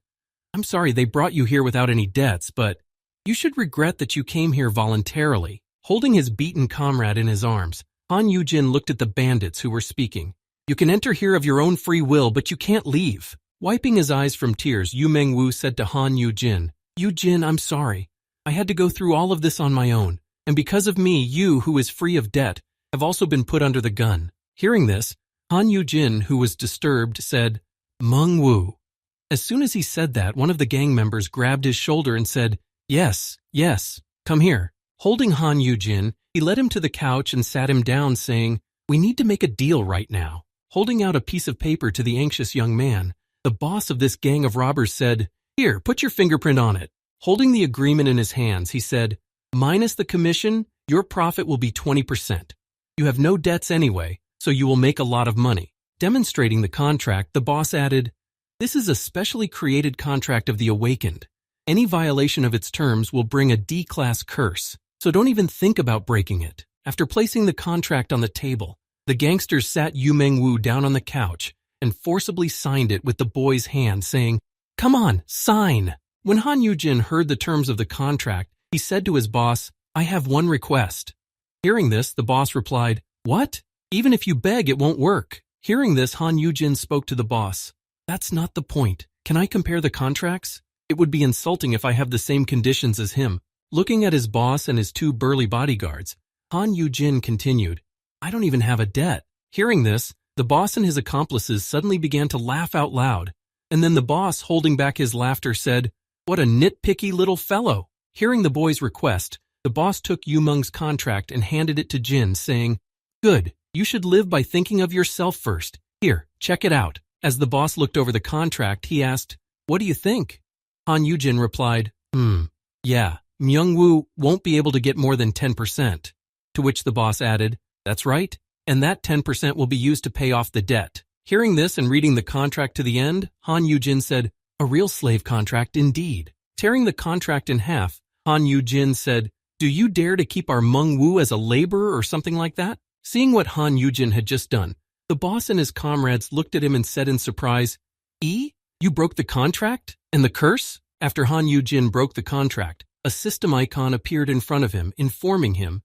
I'm sorry they brought you here without any debts, but you should regret that you came here voluntarily. Holding his beaten comrade in his arms, Han Yugin looked at the bandits who were speaking. You can enter here of your own free will, but you can't leave. Wiping his eyes from tears, Yu Mengwu said to Han Yugin, Yugin, I'm sorry. I had to go through all of this on my own, and because of me, you, who is free of debt, have also been put under the gun. Hearing this, Han Yugin, who was disturbed, said, Mengwu. As soon as he said that, one of the gang members grabbed his shoulder and said, yes, come here. Holding Han Yugin, he led him to the couch and sat him down, saying, we need to make a deal right now. Holding out a piece of paper to the anxious young man, the boss of this gang of robbers said, here, put your fingerprint on it. Holding the agreement in his hands, he said, minus the commission, your profit will be 20%. You have no debts anyway, so you will make a lot of money. Demonstrating the contract, the boss added, this is a specially created contract of the awakened. Any violation of its terms will bring a D-class curse, so don't even think about breaking it. After placing the contract on the table, the gangsters sat Yu Mengwu down on the couch and forcibly signed it with the boy's hand, saying, come on, sign. When Han Yugin heard the terms of the contract, he said to his boss, I have one request. Hearing this, the boss replied, what? Even if you beg, it won't work. Hearing this, Han Yugin spoke to the boss. That's not the point. Can I compare the contracts? It would be insulting if I have the same conditions as him. Looking at his boss and his two burly bodyguards, Han Yugin continued, I don't even have a debt. Hearing this, the boss and his accomplices suddenly began to laugh out loud. And then the boss, holding back his laughter, said, what a nitpicky little fellow. Hearing the boy's request, the boss took Yu Meng's contract and handed it to Jin, saying, good, You should live by thinking of yourself first. Here, check it out. As the boss looked over the contract, he asked, "What do you think?" Han Yugin replied, yeah, Myung-woo won't be able to get more than 10%. To which the boss added, "That's right, and that 10% will be used to pay off the debt." Hearing this and reading the contract to the end, Han Yugin said, "A real slave contract indeed." Tearing the contract in half, Han Yugin said, "Do you dare to keep our Myung-woo as a laborer or something like that?" Seeing what Han Yugin had just done, the boss and his comrades looked at him and said in surprise, You broke the contract? And the curse?" After Han Yugin broke the contract, a system icon appeared in front of him, informing him,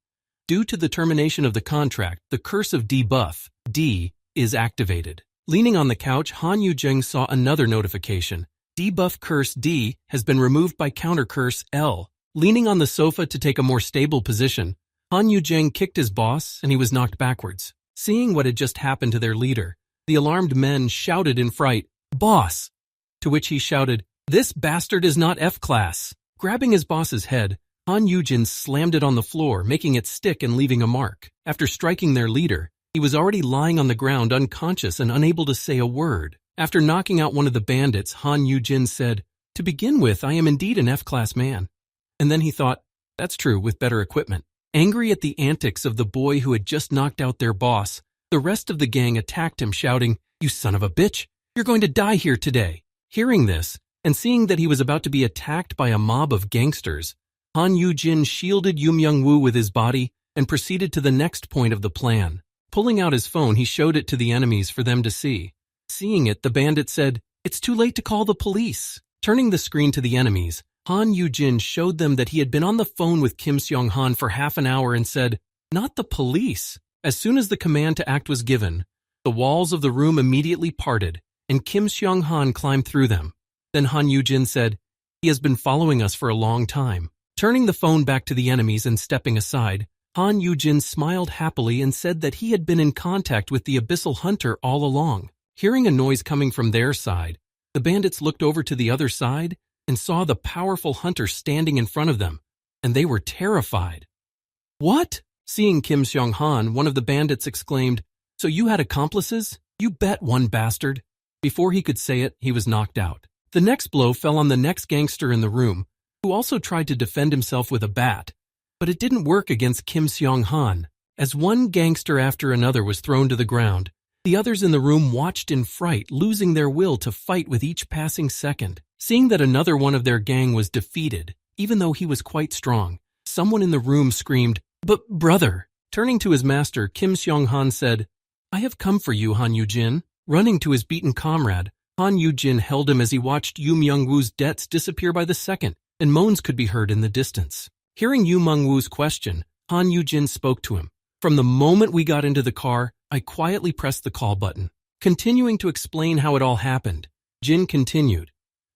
"Due to the termination of the contract, the curse of debuff, D, is activated." Leaning on the couch, Han Yugin saw another notification. Debuff curse D has been removed by counter curse L. Leaning on the sofa to take a more stable position, Han Yugin kicked his boss and he was knocked backwards. Seeing what had just happened to their leader, the alarmed men shouted in fright, "Boss!" To which he shouted, "This bastard is not F-class." Grabbing his boss's head, Han Yugin slammed it on the floor, making it stick and leaving a mark. After striking their leader, he was already lying on the ground unconscious and unable to say a word. After knocking out one of the bandits, Han Yugin said, "To begin with, I am indeed an F-class man." And then he thought, "That's true, with better equipment." Angry at the antics of the boy who had just knocked out their boss, the rest of the gang attacked him, shouting, "You son of a bitch! You're going to die here today!" Hearing this, and seeing that he was about to be attacked by a mob of gangsters, Han Yugin shielded Yu Myung-woo with his body and proceeded to the next point of the plan. Pulling out his phone, he showed it to the enemies for them to see. Seeing it, the bandit said, "It's too late to call the police." Turning the screen to the enemies, Han Yugin showed them that he had been on the phone with Kim Seong-han for half an hour and said, "Not the police." As soon as the command to act was given, the walls of the room immediately parted, and Kim Seong-han climbed through them. Then Han Yugin said, "He has been following us for a long time." Turning the phone back to the enemies and stepping aside, Han Yugin smiled happily and said that he had been in contact with the Abyssal Hunter all along. Hearing a noise coming from their side, the bandits looked over to the other side and saw the powerful hunter standing in front of them, and they were terrified. "What?" Seeing Kim Seong-han, one of the bandits exclaimed, "So you had accomplices? You bet one bastard." Before he could say it, he was knocked out. The next blow fell on the next gangster in the room, who also tried to defend himself with a bat, but it didn't work against Kim Seong-han. As one gangster after another was thrown to the ground, the others in the room watched in fright, losing their will to fight with each passing second. Seeing that another one of their gang was defeated, even though he was quite strong, someone in the room screamed, "But brother!" Turning to his master, Kim Seong-han said, "I have come for you, Han Yugin." Running to his beaten comrade, Han Yugin held him as he watched Yu Myung-woo's debts disappear by the second, and moans could be heard in the distance. Hearing Yu Myung-woo's question, Han Yugin spoke to him. "From the moment we got into the car, I quietly pressed the call button." Continuing to explain how it all happened, Jin continued,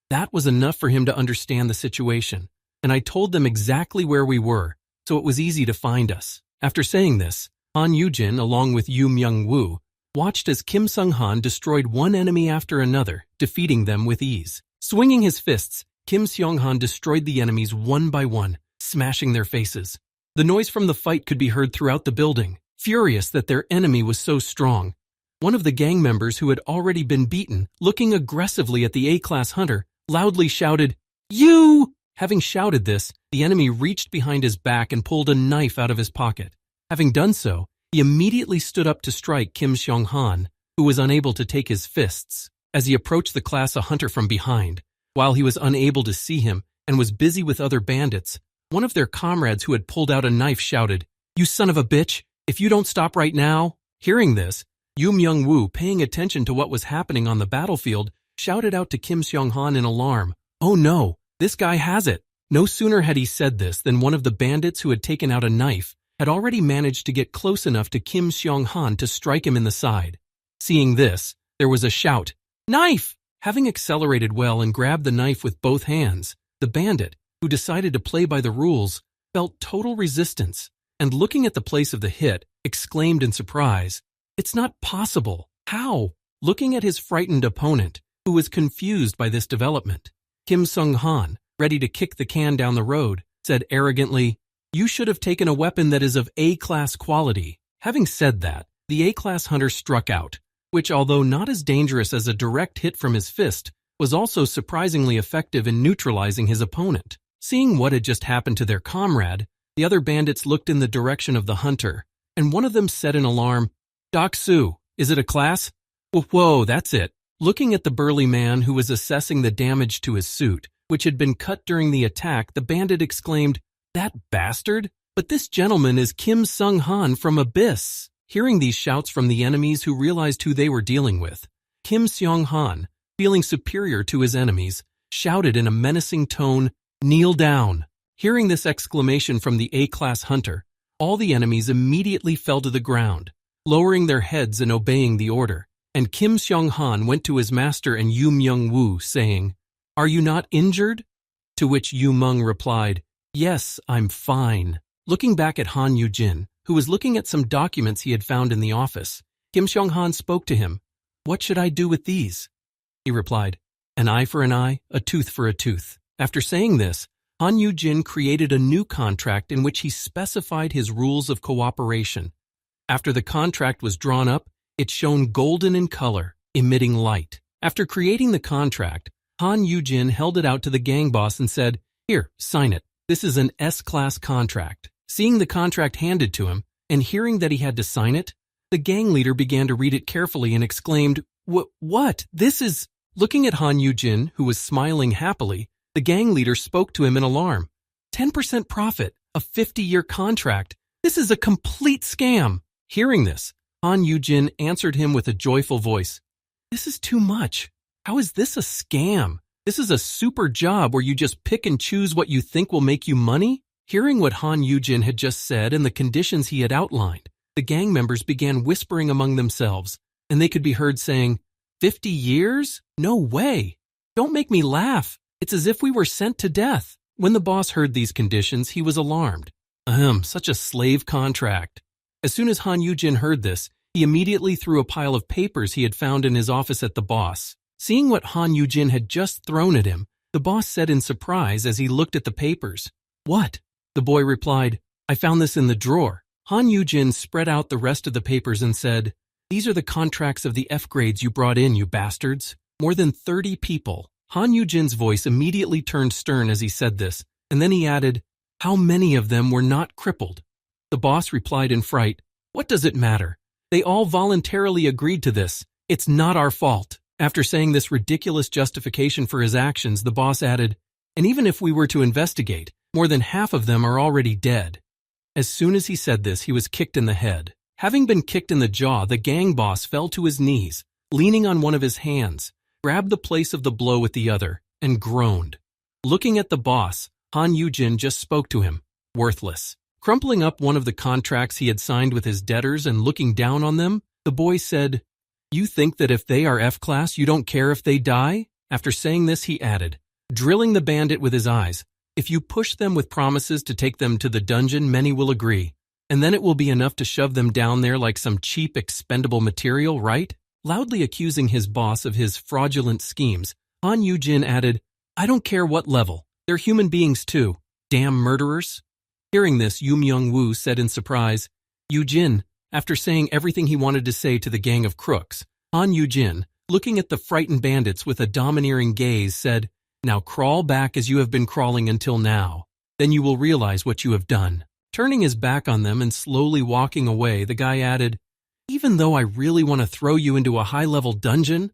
"That was enough for him to understand the situation, and I told them exactly where we were, so it was easy to find us." After saying this, Han Yugin, along with Yu Myung-woo, watched as Kim Seong-han destroyed one enemy after another, defeating them with ease. Swinging his fists, Kim Seong-han destroyed the enemies one by one, smashing their faces. The noise from the fight could be heard throughout the building. Furious that their enemy was so strong, one of the gang members who had already been beaten, looking aggressively at the A-class hunter, loudly shouted, "You!" Having shouted this, the enemy reached behind his back and pulled a knife out of his pocket. Having done so, he immediately stood up to strike Kim Seong-han, who was unable to take his fists. As he approached the class a hunter from behind, while he was unable to see him and was busy with other bandits, one of their comrades who had pulled out a knife shouted, "You son of a bitch, if you don't stop right now." Hearing this, Yu Myung-woo, paying attention to what was happening on the battlefield, shouted out to Kim Seong-han in alarm, "Oh no, this guy has it." No sooner had he said this than one of the bandits who had taken out a knife had already managed to get close enough to Kim Seong-han to strike him in the side. Seeing this, there was a shout, "Knife!" Having accelerated well and grabbed the knife with both hands, the bandit, who decided to play by the rules, felt total resistance, and looking at the place of the hit, exclaimed in surprise, "It's not possible. How?" Looking at his frightened opponent, who was confused by this development, Kim Seong-han, ready to kick the can down the road, said arrogantly, "You should have taken a weapon that is of A-class quality." Having said that, the A-class hunter struck out, which, although not as dangerous as a direct hit from his fist, was also surprisingly effective in neutralizing his opponent. Seeing what had just happened to their comrade, the other bandits looked in the direction of the hunter, and one of them said in alarm, "Doc Su, is it a class?" Whoa, that's it." Looking at the burly man who was assessing the damage to his suit, which had been cut during the attack, the bandit exclaimed, "That bastard? But this gentleman is Kim Sung-han from Abyss." Hearing these shouts from the enemies who realized who they were dealing with, Kim Seong-han, feeling superior to his enemies, shouted in a menacing tone, "Kneel down." Hearing this exclamation from the A-class hunter, all the enemies immediately fell to the ground, lowering their heads and obeying the order. And Kim Seong-han went to his master and Yu Myung-woo, saying, "Are you not injured?" To which Yu Meng replied, "Yes, I'm fine." Looking back at Han Yugin, who was looking at some documents he had found in the office, Kim Seong-han spoke to him. "What should I do with these?" He replied, "An eye for an eye, a tooth for a tooth." After saying this, Han Yugin created a new contract in which he specified his rules of cooperation. After the contract was drawn up, it shone golden in color, emitting light. After creating the contract, Han Yugin held it out to the gang boss and said, "Here, sign it. This is an S-class contract." Seeing the contract handed to him, and hearing that he had to sign it, the gang leader began to read it carefully and exclaimed, What? This is—" Looking at Han Yugin, who was smiling happily, the gang leader spoke to him in alarm. 10% profit, a 50-year contract. This is a complete scam." Hearing this, Han Yugin answered him with a joyful voice. "This is too much. How is this a scam? This is a super job where you just pick and choose what you think will make you money?" Hearing what Han Yugin had just said and the conditions he had outlined, the gang members began whispering among themselves, and they could be heard saying, 50 years? No way. Don't make me laugh. It's as if we were sent to death." When the boss heard these conditions, he was alarmed. Such a slave contract. As soon as Han Yugin heard this, he immediately threw a pile of papers he had found in his office at the boss. Seeing what Han Yugin had just thrown at him, the boss said in surprise as he looked at the papers, "What?" The boy replied, "I found this in the drawer." Han Yugin spread out the rest of the papers and said, "These are the contracts of the F grades you brought in, you bastards. More than 30 people." Han Yujin's voice immediately turned stern as he said this, and then he added, "How many of them were not crippled?" The boss replied in fright, "What does it matter? They all voluntarily agreed to this. It's not our fault." After saying this ridiculous justification for his actions, the boss added, "And even if we were to investigate, more than half of them are already dead." As soon as he said this, he was kicked in the head. Having been kicked in the jaw, the gang boss fell to his knees, leaning on one of his hands, grabbed the place of the blow with the other, and groaned. Looking at the boss, Han Yugin just spoke to him, "Worthless." Crumpling up one of the contracts he had signed with his debtors and looking down on them, the boy said, "You think that if they are F-class, you don't care if they die?" After saying this, he added, drilling the bandit with his eyes, "If you push them with promises to take them to the dungeon, many will agree, and then it will be enough to shove them down there like some cheap, expendable material, right?" Loudly accusing his boss of his fraudulent schemes, Han Yugin added, "I don't care what level. They're human beings too. Damn murderers." Hearing this, Yu Myung-woo said in surprise, "Yugin." After saying everything he wanted to say to the gang of crooks, Han Yugin, looking at the frightened bandits with a domineering gaze, said, "Now crawl back as you have been crawling until now. Then you will realize what you have done." Turning his back on them and slowly walking away, the guy added, "Even though I really want to throw you into a high-level dungeon?"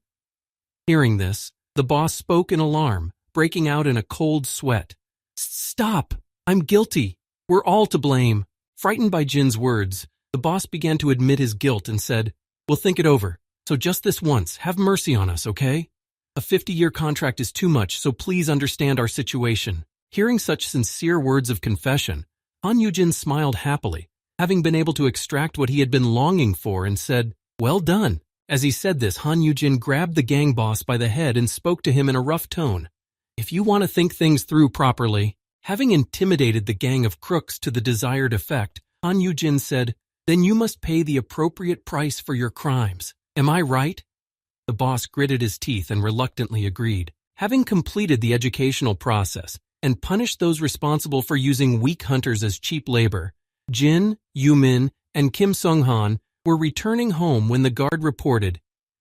Hearing this, the boss spoke in alarm, breaking out in a cold sweat. "Stop! I'm guilty. We're all to blame." Frightened by Jin's words, the boss began to admit his guilt and said, "We'll think it over. So just this once, have mercy on us, okay? A 50-year contract is too much, so please understand our situation." Hearing such sincere words of confession, Han Yugin smiled happily, having been able to extract what he had been longing for, and said, "Well done." As he said this, Han Yugin grabbed the gang boss by the head and spoke to him in a rough tone. "If you want to think things through properly," having intimidated the gang of crooks to the desired effect, Han Yugin said, "Then you must pay the appropriate price for your crimes. Am I right?" The boss gritted his teeth and reluctantly agreed. Having completed the educational process and punished those responsible for using weak hunters as cheap labor, Jin, Yumin, and Kim Sung-han were returning home when the guard reported,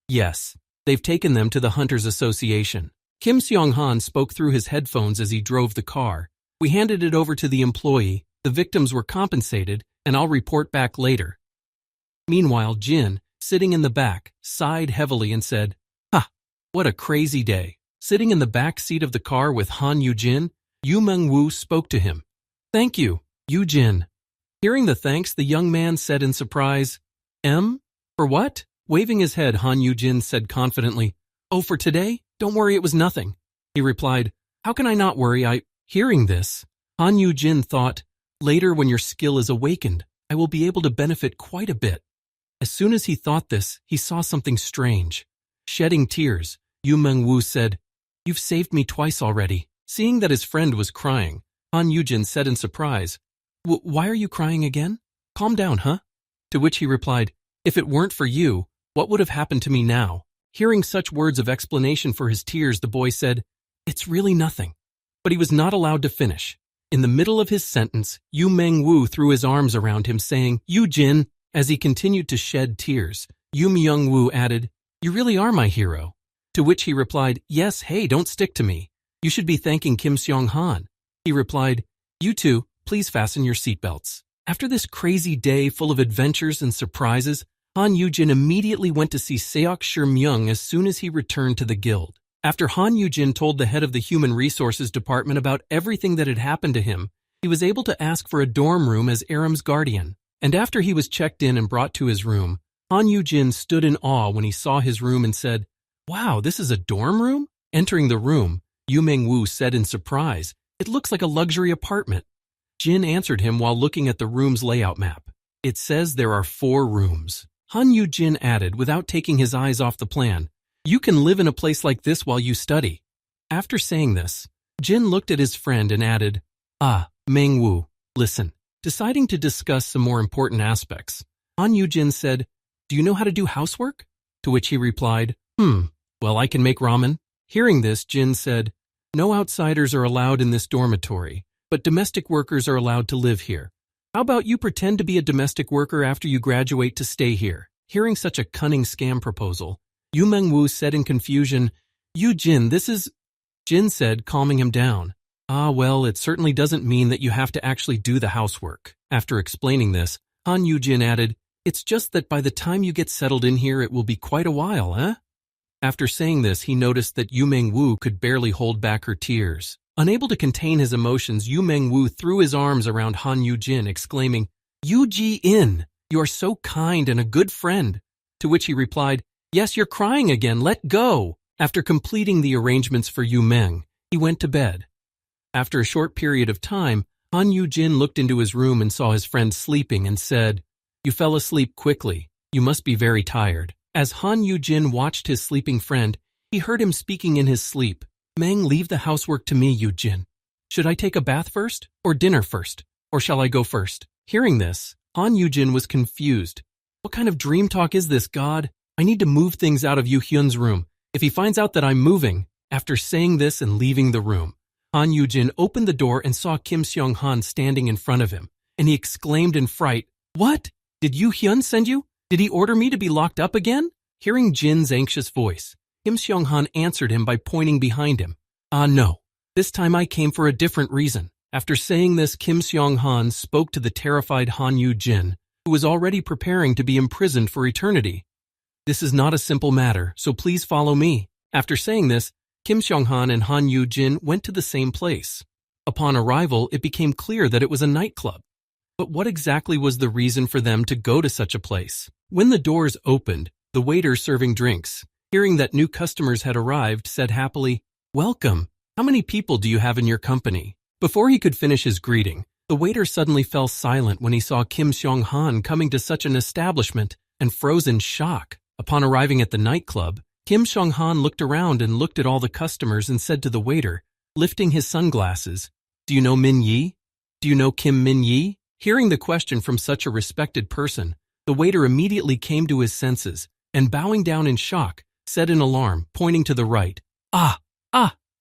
"Yes, they've taken them to the Hunters Association." Kim Seong-han spoke through his headphones as he drove the car. "We handed it over to the employee, the victims were compensated, and I'll report back later." Meanwhile, Jin, sitting in the back, sighed heavily and said, "Ha, what a crazy day." Sitting in the back seat of the car with Han Yugin, Yu Meng-woo spoke to him. "Thank you, Yu-jin." Hearing the thanks, the young man said in surprise, For what?" Waving his head, Han Yugin said confidently, "Oh, for today? Don't worry, it was nothing." He replied, "How can I not worry? Hearing this, Han Yugin thought, "Later when your skill is awakened, I will be able to benefit quite a bit." As soon as he thought this, he saw something strange. Shedding tears, Yu Meng-woo said, "You've saved me twice already." Seeing that his friend was crying, Han Yugin said in surprise, "Why are you crying again? Calm down, huh?" To which he replied, "If it weren't for you, what would have happened to me now?" Hearing such words of explanation for his tears, the boy said, "It's really nothing." But he was not allowed to finish. In the middle of his sentence, Yu Meng-woo threw his arms around him, saying, "Yu-jin." As he continued to shed tears, Yu Myung-woo added, "You really are my hero." To which he replied, "Yes, hey, don't stick to me. You should be thanking Kim Seong-han." He replied, "You two, please fasten your seatbelts." After this crazy day full of adventures and surprises, Han Yugin immediately went to see Seok Shir-myung as soon as he returned to the guild. After Han Yugin told the head of the Human Resources Department about everything that had happened to him, he was able to ask for a dorm room as Aram's guardian. And after he was checked in and brought to his room, Han Yugin stood in awe when he saw his room and said, "Wow, this is a dorm room?" Entering the room, Yu Meng-woo said in surprise, "It looks like a luxury apartment." Jin answered him while looking at the room's layout map. "It says there are 4 rooms. Han Yugin added without taking his eyes off the plan, "You can live in a place like this while you study." After saying this, Jin looked at his friend and added, Meng-woo, listen." Deciding to discuss some more important aspects, Han Yugin said, "Do you know how to do housework?" To which he replied, Well, I can make ramen." Hearing this, Jin said, "No outsiders are allowed in this dormitory, but domestic workers are allowed to live here. How about you pretend to be a domestic worker after you graduate to stay here?" Hearing such a cunning scam proposal, Yu Meng-woo said in confusion, "Jin, this is—" Jin said, calming him down, Well, it certainly doesn't mean that you have to actually do the housework." After explaining this, Han Yugin added, "It's just that by the time you get settled in here, it will be quite a while, eh?" After saying this, he noticed that Yu Meng-woo could barely hold back her tears. Unable to contain his emotions, Yu Meng-woo threw his arms around Han Yugin, exclaiming, "Yu-ji-in, you are so kind and a good friend." To which he replied, "Yes, you're crying again, let go." After completing the arrangements for Yu Meng, he went to bed. After a short period of time, Han Yugin looked into his room and saw his friend sleeping and said, "You fell asleep quickly. You must be very tired." As Han Yugin watched his sleeping friend, he heard him speaking in his sleep, "Meng, leave the housework to me, Yugin. Should I take a bath first, or dinner first, or shall I go first?" Hearing this, Han Yugin was confused. What kind of dream talk is this, God? I need to move things out of Yuhyun's room. If he finds out that I'm moving, after saying this and leaving the room, Han Yugin opened the door and saw Kim Seong-han standing in front of him, and he exclaimed in fright, "What? Did Yuhyun send you? Did he order me to be locked up again?" Hearing Jin's anxious voice, Kim Seong-han answered him by pointing behind him. No. This time I came for a different reason." After saying this, Kim Seong-han spoke to the terrified Han Yugin, who was already preparing to be imprisoned for eternity. "This is not a simple matter, so please follow me." After saying this, Kim Seong-han and Han Yugin went to the same place. Upon arrival, it became clear that it was a nightclub. But what exactly was the reason for them to go to such a place? When the doors opened, the waiter serving drinks, hearing that new customers had arrived, said happily, "Welcome. How many people do you have in your company?" Before he could finish his greeting, the waiter suddenly fell silent when he saw Kim Seong-han coming to such an establishment and froze in shock. Upon arriving at the nightclub, Kim Seong-han looked around and looked at all the customers and said to the waiter, lifting his sunglasses, "Do you know Min Yi? Do you know Kim Min Yi?" Hearing the question from such a respected person, the waiter immediately came to his senses and, bowing down in shock, said in alarm, pointing to the right,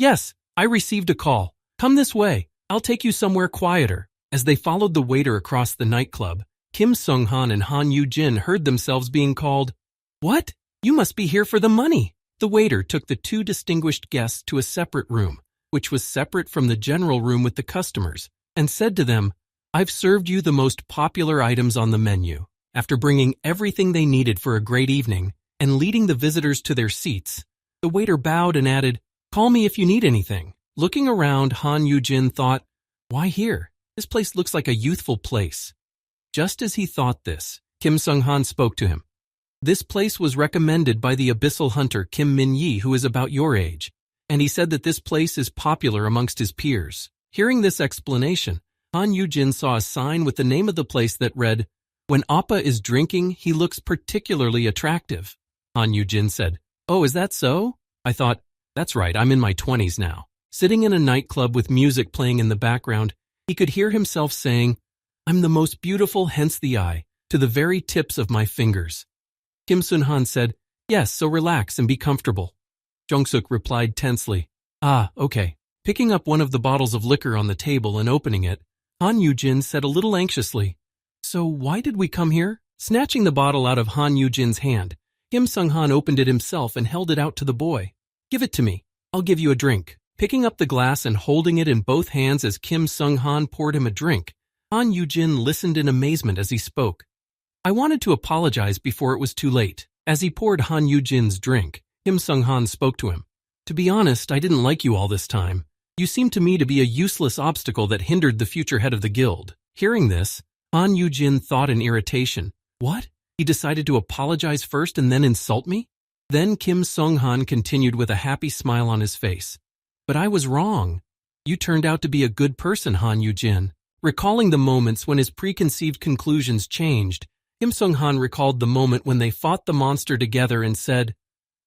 Yes, I received a call. Come this way. I'll take you somewhere quieter." As they followed the waiter across the nightclub, Kim Sung-han and Han Yugin heard themselves being called. What? You must be here for the money. The waiter took the two distinguished guests to a separate room, which was separate from the general room with the customers, and said to them, I've served you the most popular items on the menu. After bringing everything they needed for a great evening and leading the visitors to their seats, the waiter bowed and added, Call me if you need anything. Looking around, Han Yugin thought, Why here? This place looks like a youthful place. Just as he thought this, Kim Sung-han spoke to him. This place was recommended by the abyssal hunter Kim Min-yi, who is about your age, and he said that this place is popular amongst his peers. Hearing this explanation, Han Yugin saw a sign with the name of the place that read, When Appa is drinking, he looks particularly attractive. Han Yugin said, Oh, is that so? I thought, that's right, I'm in my 20s now. Sitting in a nightclub with music playing in the background, he could hear himself saying, I'm the most beautiful, hence the eye, to the very tips of my fingers. Kim Sun-han said, Yes, so relax and be comfortable. Jung-suk replied tensely, Ah, okay. Picking up one of the bottles of liquor on the table and opening it, Han Yugin said a little anxiously, So why did we come here? Snatching the bottle out of Han Yujin's hand, Kim Sung-han opened it himself and held it out to the boy. Give it to me. I'll give you a drink. Picking up the glass and holding it in both hands as Kim Sung-han poured him a drink, Han Yugin listened in amazement as he spoke. I wanted to apologize before it was too late. As he poured Han Yujin's drink, Kim Sung-han spoke to him. To be honest, I didn't like you all this time. You seemed to me to be a useless obstacle that hindered the future head of the guild. Hearing this, Han Yugin thought in irritation, What? He decided to apologize first and then insult me? Then Kim Sung-han continued with a happy smile on his face. But I was wrong. You turned out to be a good person, Han Yugin. Recalling the moments when his preconceived conclusions changed, Kim Sung-han recalled the moment when they fought the monster together and said,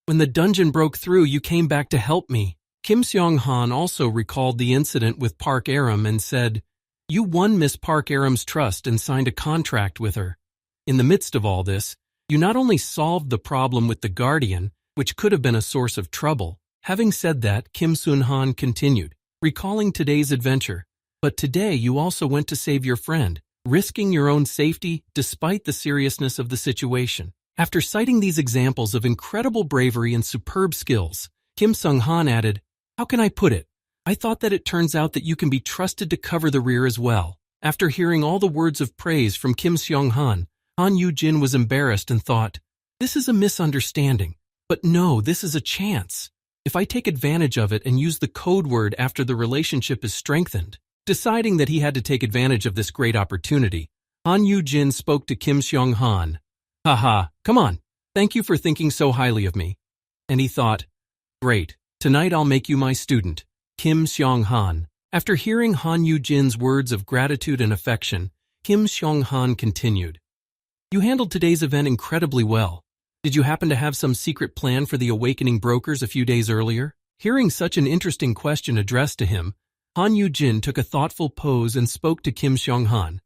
When the dungeon broke through, you came back to help me. Kim Sung-han also recalled the incident with Park Aram and said, You won Miss Park Aram's trust and signed a contract with her. In the midst of all this, you not only solved the problem with the Guardian, which could have been a source of trouble. Having said that, Kim Sun-han continued, recalling today's adventure. But today you also went to save your friend, risking your own safety despite the seriousness of the situation. After citing these examples of incredible bravery and superb skills, Kim Sung-han added, How can I put it? I thought that it turns out that you can be trusted to cover the rear as well. After hearing all the words of praise from Kim Sung-han, Han Yugin was embarrassed and thought, This is a misunderstanding. But no, this is a chance. If I take advantage of it and use the code word after the relationship is strengthened. Deciding that he had to take advantage of this great opportunity, Han Yugin spoke to Kim Sung-han. Haha, come on. Thank you for thinking so highly of me. And he thought, Great, tonight I'll make you my student, Kim Sung-han. After hearing Han Yujin's words of gratitude and affection, Kim Sung-han continued. You handled today's event incredibly well. Did you happen to have some secret plan for the awakening brokers a few days earlier? Hearing such an interesting question addressed to him, Han Yugin took a thoughtful pose and spoke to Kim Sung-han.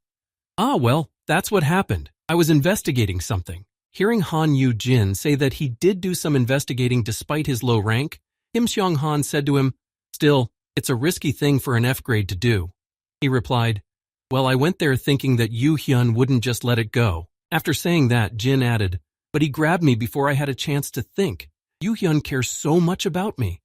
Ah, well, that's what happened. I was investigating something. Hearing Han Yugin say that he did do some investigating despite his low rank, Kim Sung-han said to him, Still, it's a risky thing for an F grade to do. He replied, Well, I went there thinking that Yuhun wouldn't just let it go. After saying that, Jin added, But he grabbed me before I had a chance to think. Yuhun cares so much about me.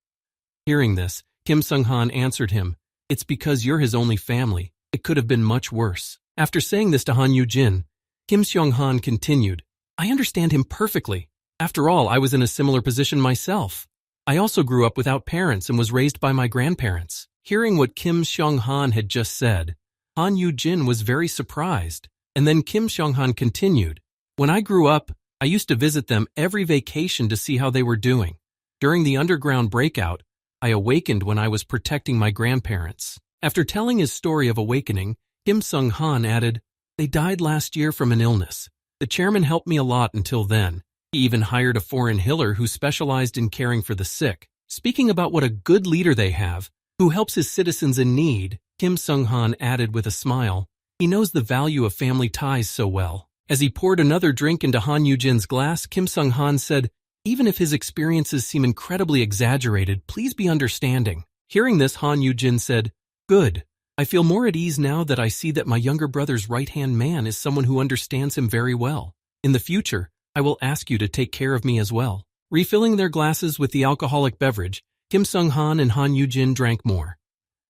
Hearing this, Kim Sung-han answered him, It's because you're his only family. It could have been much worse. After saying this to Han Yugin, Kim Sung-han continued, I understand him perfectly. After all, I was in a similar position myself. I also grew up without parents and was raised by my grandparents. Hearing what Kim Sung-han had just said, Han Yugin was very surprised. And then Kim Sung-han continued, When I grew up, I used to visit them every vacation to see how they were doing. During the underground breakout, I awakened when I was protecting my grandparents. After telling his story of awakening, Kim Sung-han added, They died last year from an illness. The chairman helped me a lot until then. He even hired a foreign healer who specialized in caring for the sick. Speaking about what a good leader they have, who helps his citizens in need, Kim Sung-han added with a smile, He knows the value of family ties so well. As he poured another drink into Han Yujin's glass, Kim Sung-han said, Even if his experiences seem incredibly exaggerated, please be understanding. Hearing this, Han Yugin said, Good. I feel more at ease now that I see that my younger brother's right-hand man is someone who understands him very well. In the future, I will ask you to take care of me as well." Refilling their glasses with the alcoholic beverage, Kim Sung-han and Han Yugin drank more.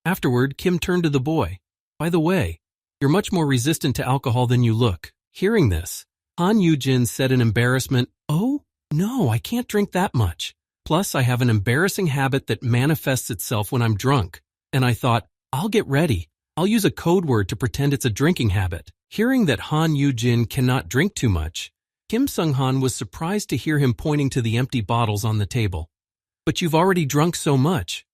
Afterward, Kim turned to the boy. "By the way, you're much more resistant to alcohol than you look." Hearing this, Han Yugin said in embarrassment, "Oh, no, I can't drink that much. Plus, I have an embarrassing habit that manifests itself when I'm drunk. And I thought, I'll get ready. I'll use a code word to pretend it's a drinking habit." Hearing that Han Yugin cannot drink too much, Kim Sung-han was surprised to hear him pointing to the empty bottles on the table. "But you've already drunk so much."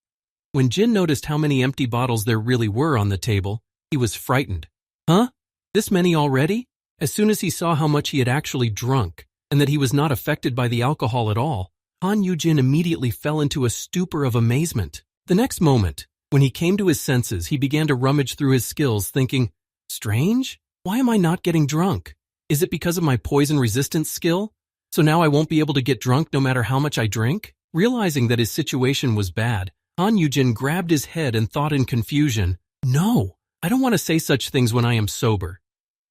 When Jin noticed how many empty bottles there really were on the table, he was frightened. "Huh? This many already?" As soon as he saw how much he had actually drunk, and that he was not affected by the alcohol at all, Han Yugin immediately fell into a stupor of amazement. The next moment, when he came to his senses, he began to rummage through his skills, thinking, "Strange? Why am I not getting drunk? Is it because of my poison resistance skill? So now I won't be able to get drunk no matter how much I drink?" Realizing that his situation was bad, Han Yugin grabbed his head and thought in confusion, "No, I don't want to say such things when I am sober."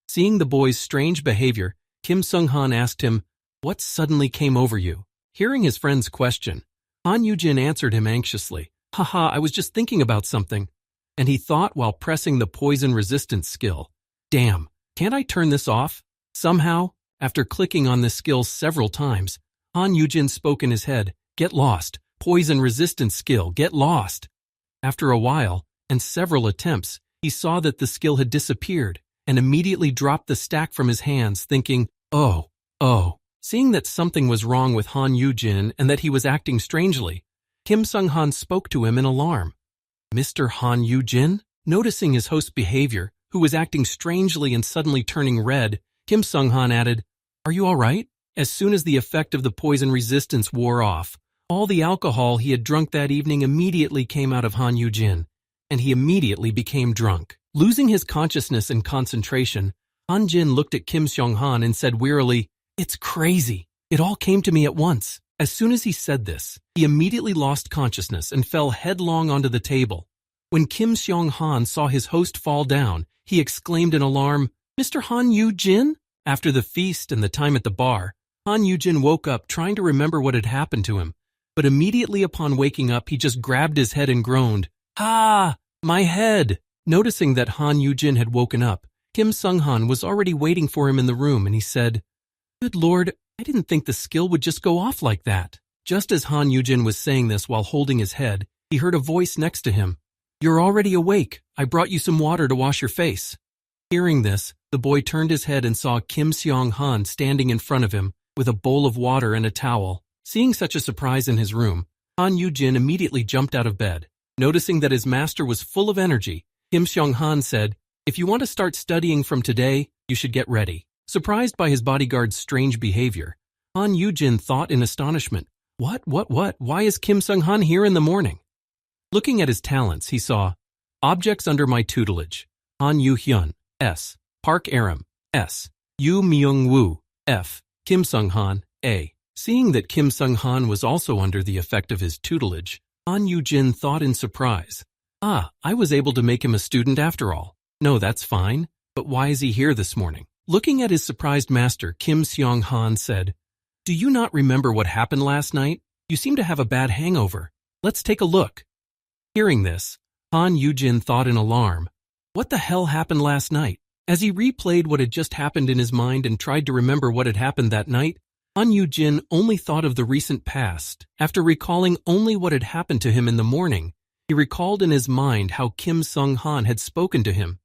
Seeing the boy's strange behavior, Kim Sung-han asked him, "What suddenly came over you?" Hearing his friend's question, Han Yugin answered him anxiously, "Haha, I was just thinking about something." And he thought while pressing the poison resistance skill, "Damn, can't I turn this off?" Somehow, after clicking on this skill several times, Han Yugin spoke in his head, "Get lost, poison resistance skill, get lost." After a while, and several attempts, he saw that the skill had disappeared, and immediately dropped the stack from his hands, thinking, oh. Seeing that something was wrong with Han Yugin and that he was acting strangely, Kim Sung-han spoke to him in alarm. "Mr. Han Yugin?" Noticing his host's behavior, who was acting strangely and suddenly turning red, Kim Sung-han added, "Are you all right?" As soon as the effect of the poison resistance wore off, all the alcohol he had drunk that evening immediately came out of Han Yugin, and he immediately became drunk. Losing his consciousness and concentration, Han Jin looked at Kim Sung-han and said wearily, "It's crazy. It all came to me at once." As soon as he said this, he immediately lost consciousness and fell headlong onto the table. When Kim Sung-han saw his host fall down, he exclaimed in alarm, "Mr. Han Yugin?" After the feast and the time at the bar, Han Yugin woke up trying to remember what had happened to him, but immediately upon waking up he just grabbed his head and groaned, "Ah, my head!" Noticing that Han Yugin had woken up, Kim Sung-han was already waiting for him in the room, and he said, "Good Lord, I didn't think the skill would just go off like that." Just as Han Yugin was saying this while holding his head, he heard a voice next to him, "You're already awake. I brought you some water to wash your face." Hearing this, the boy turned his head and saw Kim Sung-han standing in front of him with a bowl of water and a towel. Seeing such a surprise in his room, Han Yugin immediately jumped out of bed. Noticing that his master was full of energy, Kim Sung-han said, "If you want to start studying from today, you should get ready." Surprised by his bodyguard's strange behavior, Han Yugin thought in astonishment, What? Why is Kim Sung-han here in the morning?" Looking at his talents, he saw, Objects under my tutelage, Han Yuhun, S. Park Aram, S. Yu Myung-woo, F. Kim Sung-han, A. Seeing that Kim Sung-han was also under the effect of his tutelage, Han Yugin thought in surprise, I was able to make him a student after all. No, that's fine, but why is he here this morning? Looking at his surprised master, Kim Sung-han said, "Do you not remember what happened last night? You seem to have a bad hangover. Let's take a look." Hearing this, Han Yugin thought in alarm, "What the hell happened last night?" As he replayed what had just happened in his mind and tried to remember what had happened that night, Han Yugin only thought of the recent past. After recalling only what had happened to him in the morning, he recalled in his mind how Kim Sung-han had spoken to him.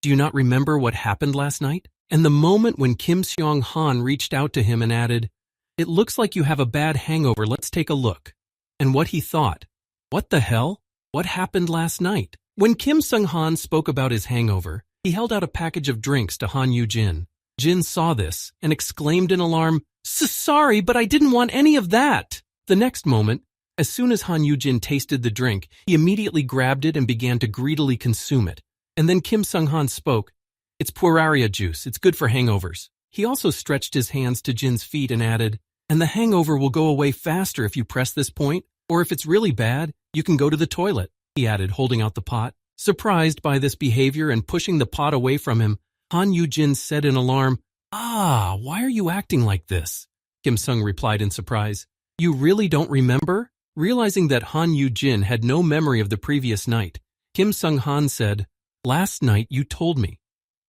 "Do you not remember what happened last night?" And the moment when Kim Sung-han reached out to him and added, "It looks like you have a bad hangover, let's take a look." And what he thought, "What the hell? What happened last night?" When Kim Sung-han spoke about his hangover, he held out a package of drinks to Han Yugin. Jin saw this and exclaimed in alarm, "Sorry, but I didn't want any of that." The next moment, as soon as Han Yugin tasted the drink, he immediately grabbed it and began to greedily consume it. And then Kim Sung-han spoke, "It's pueraria juice, it's good for hangovers." He also stretched his hands to Jin's feet and added, "And the hangover will go away faster if you press this point, or if it's really bad, you can go to the toilet," he added, holding out the pot. Surprised by this behavior and pushing the pot away from him, Han Yugin said in alarm, why are you acting like this? Kim Sung replied in surprise, You really don't remember? Realizing that Han Yugin had no memory of the previous night, Kim Sung Han said, Last night you told me.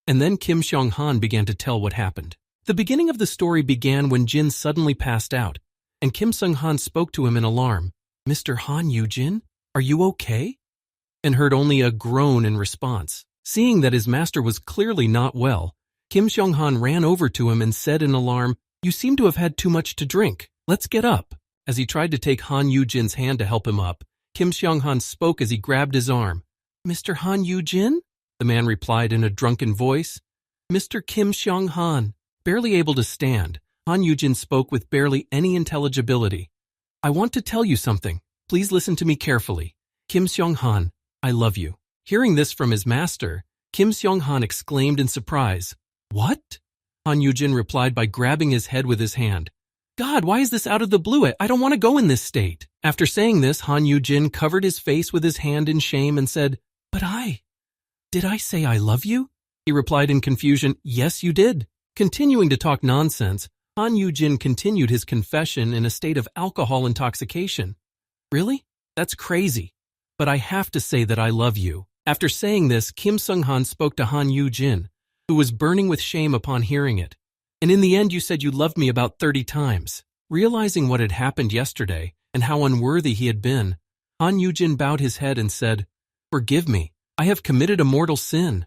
And then Kim Seong Han began to tell what happened. The beginning of the story began when Jin suddenly passed out, and Kim Sung Han spoke to him in alarm, Mr. Han Yugin, are you okay? And heard only a groan in response. Seeing that his master was clearly not well, Kim Seong Han ran over to him and said in alarm, You seem to have had too much to drink. Let's get up. As he tried to take Han Yujin's hand to help him up, Kim Seong Han spoke as he grabbed his arm. Mr. Han Yugin? The man replied in a drunken voice. Mr. Kim Seong Han. Barely able to stand, Han Yugin spoke with barely any intelligibility. I want to tell you something. Please listen to me carefully. Kim Seong Han, I love you. Hearing this from his master, Kim Seong Han exclaimed in surprise. What? Han Yugin replied by grabbing his head with his hand. God, why is this out of the blue? I don't want to go in this state. After saying this, Han Yugin covered his face with his hand in shame and said, But did I say I love you? He replied in confusion, Yes, you did. Continuing to talk nonsense, Han Yugin continued his confession in a state of alcohol intoxication. Really? That's crazy. But I have to say that I love you. After saying this, Kim Sung Han spoke to Han Yugin, who was burning with shame upon hearing it. And in the end you said you loved me about 30 times. Realizing what had happened yesterday and how unworthy he had been, Han Yugin bowed his head and said, Forgive me, I have committed a mortal sin.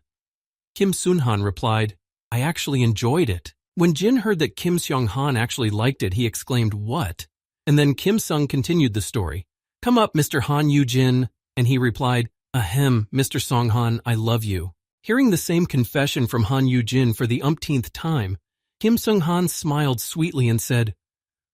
Kim Sun Han replied, I actually enjoyed it. When Jin heard that Kim Seong Han actually liked it, he exclaimed, What? And then Kim Sung continued the story. Come up, Mr. Han Yugin. And he replied, Ahem, Mr. Song Han, I love you. Hearing the same confession from Han Yugin for the umpteenth time, Kim Sung Han smiled sweetly and said,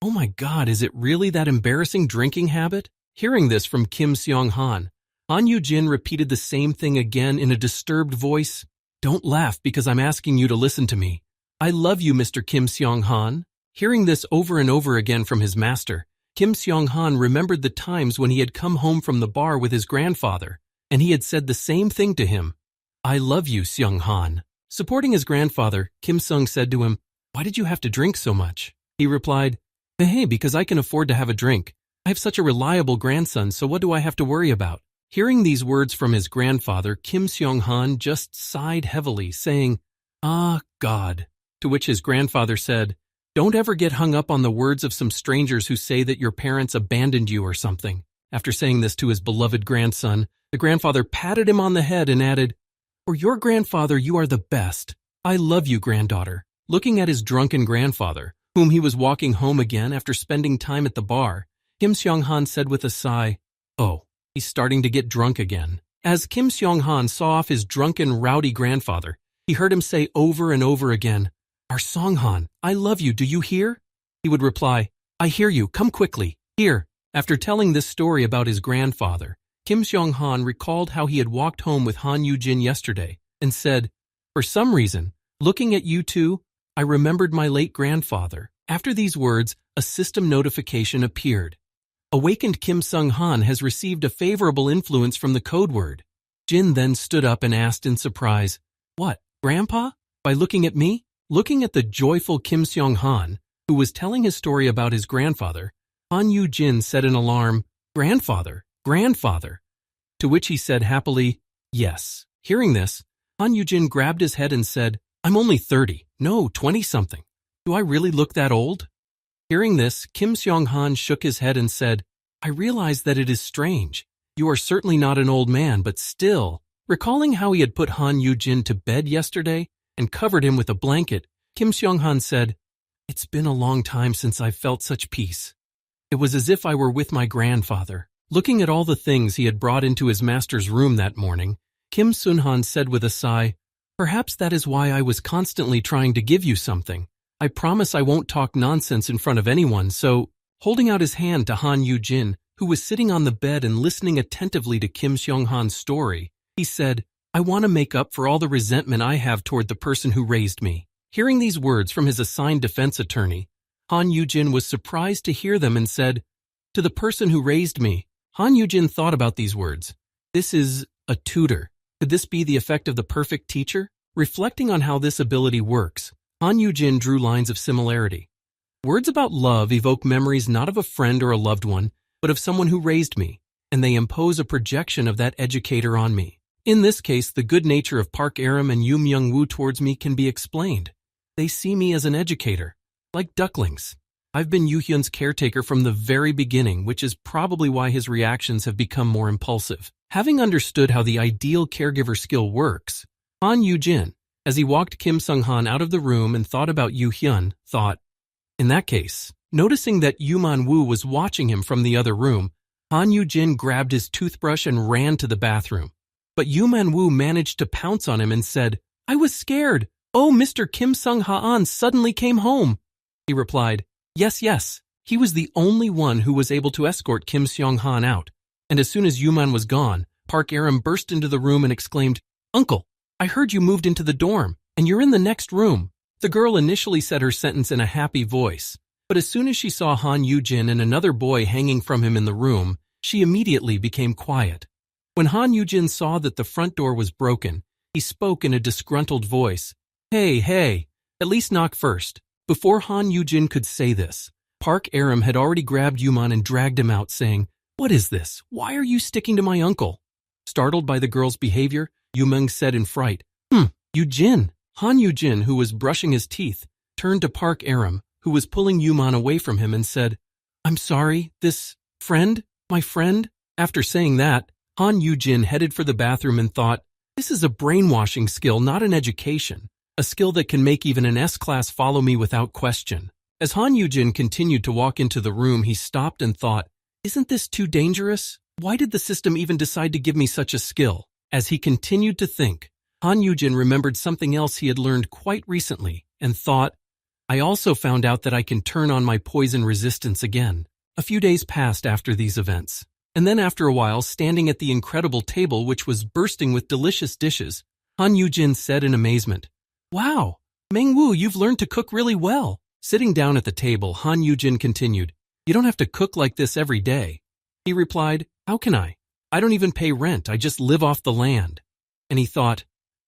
Oh my God, is it really that embarrassing drinking habit? Hearing this from Kim Seong Han, Han Yugin repeated the same thing again in a disturbed voice. Don't laugh because I'm asking you to listen to me. I love you, Mr. Kim Seong Han. Hearing this over and over again from his master, Kim Seong Han remembered the times when he had come home from the bar with his grandfather, and he had said the same thing to him. I love you, Seong Han. Supporting his grandfather, Kim Sung said to him, Why did you have to drink so much? He replied, Hey, because I can afford to have a drink. I have such a reliable grandson, so what do I have to worry about? Hearing these words from his grandfather, Kim Seong Han just sighed heavily, saying, Ah, God. To which his grandfather said, Don't ever get hung up on the words of some strangers who say that your parents abandoned you or something. After saying this to his beloved grandson, the grandfather patted him on the head and added, For your grandfather, you are the best. I love you, granddaughter. Looking at his drunken grandfather, whom he was walking home again after spending time at the bar, Kim Seong Han said with a sigh, Oh, he's starting to get drunk again. As Kim Seong Han saw off his drunken, rowdy grandfather, he heard him say over and over again, Our Song Han, I love you, do you hear? He would reply, I hear you, come quickly, here. After telling this story about his grandfather, Kim Seong Han recalled how he had walked home with Han Yugin yesterday and said, For some reason, looking at you two, I remembered my late grandfather. After these words, a system notification appeared. Awakened Kim Sung Han has received a favorable influence from the code word. Jin then stood up and asked in surprise, What, Grandpa? By looking at me? Looking at the joyful Kim Seong Han, who was telling his story about his grandfather, Han Yugin said in alarm, Grandfather, grandfather. To which he said happily, Yes. Hearing this, Han Yugin grabbed his head and said, I'm only 30, no, 20-something. Do I really look that old? Hearing this, Kim Seong Han shook his head and said, I realize that it is strange. You are certainly not an old man, but still. Recalling how he had put Han Yugin to bed yesterday and covered him with a blanket, Kim Seong Han said, It's been a long time since I've felt such peace. It was as if I were with my grandfather. Looking at all the things he had brought into his master's room that morning, Kim Sun Han said with a sigh, Perhaps that is why I was constantly trying to give you something. I promise I won't talk nonsense in front of anyone, so, holding out his hand to Han Yugin, who was sitting on the bed and listening attentively to Kim Seong Han's story, he said, I want to make up for all the resentment I have toward the person who raised me. Hearing these words from his assigned defense attorney, Han Yugin was surprised to hear them and said, To the person who raised me. Han Yugin thought about these words. This is a tutor. Could this be the effect of the perfect teacher? Reflecting on how this ability works, Han Yugin drew lines of similarity. Words about love evoke memories not of a friend or a loved one, but of someone who raised me, and they impose a projection of that educator on me. In this case, the good nature of Park Aram and Yu Myung-woo towards me can be explained. They see me as an educator, like ducklings. I've been Yuhun's caretaker from the very beginning, which is probably why his reactions have become more impulsive. Having understood how the ideal caregiver skill works, Han Yugin, as he walked Kim Sung-han out of the room and thought about Yuhun, thought, in that case, noticing that Yu Man-woo was watching him from the other room, Han Yugin grabbed his toothbrush and ran to the bathroom. But Yu Man-woo managed to pounce on him and said, "I was scared. Oh, Mr. Kim Sung-han suddenly came home." He replied, Yes. He was the only one who was able to escort Kim Seong-han out. And as soon as Yuman was gone, Park Aram burst into the room and exclaimed, "Uncle, I heard you moved into the dorm, and you're in the next room." The girl initially said her sentence in a happy voice, but as soon as she saw Han Yugin and another boy hanging from him in the room, she immediately became quiet. When Han Yugin saw that the front door was broken, he spoke in a disgruntled voice, Hey, at least knock first." Before Han Yugin could say this, Park Aram had already grabbed Yuman and dragged him out, saying, "What is this? Why are you sticking to my uncle?" Startled by the girl's behavior, Yumeng said in fright, Yujin." Han Yugin, who was brushing his teeth, turned to Park Aram, who was pulling Yuman away from him, and said, "I'm sorry, my friend." After saying that, Han Yugin headed for the bathroom and thought, this is a brainwashing skill, not an education. A skill that can make even an S-class follow me without question. As Han Yugin continued to walk into the room, he stopped and thought, isn't this too dangerous? Why did the system even decide to give me such a skill? As he continued to think, Han Yugin remembered something else he had learned quite recently and thought, I also found out that I can turn on my poison resistance again. A few days passed after these events, and then after a while, standing at the incredible table which was bursting with delicious dishes, Han Yugin said in amazement, "Wow, Meng-woo, you've learned to cook really well." Sitting down at the table, Han Yugin continued, "You don't have to cook like this every day." He replied, "How can I? I don't even pay rent, I just live off the land." And he thought,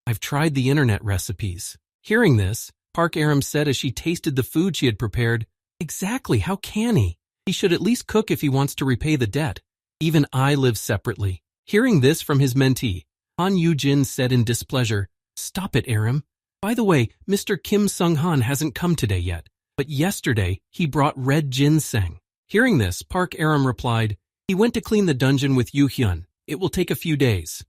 I've tried the internet recipes. Hearing this, Park Aram said as she tasted the food she had prepared, exactly, how can he? He should at least cook if he wants to repay the debt. Even I live separately. Hearing this from his mentee, Han Yugin said in displeasure, "Stop it, Aram. By the way, Mr. Kim Sung-han hasn't come today yet, but yesterday he brought red ginseng." Hearing this, Park Aram replied, "He went to clean the dungeon with Yuhun. It will take a few days."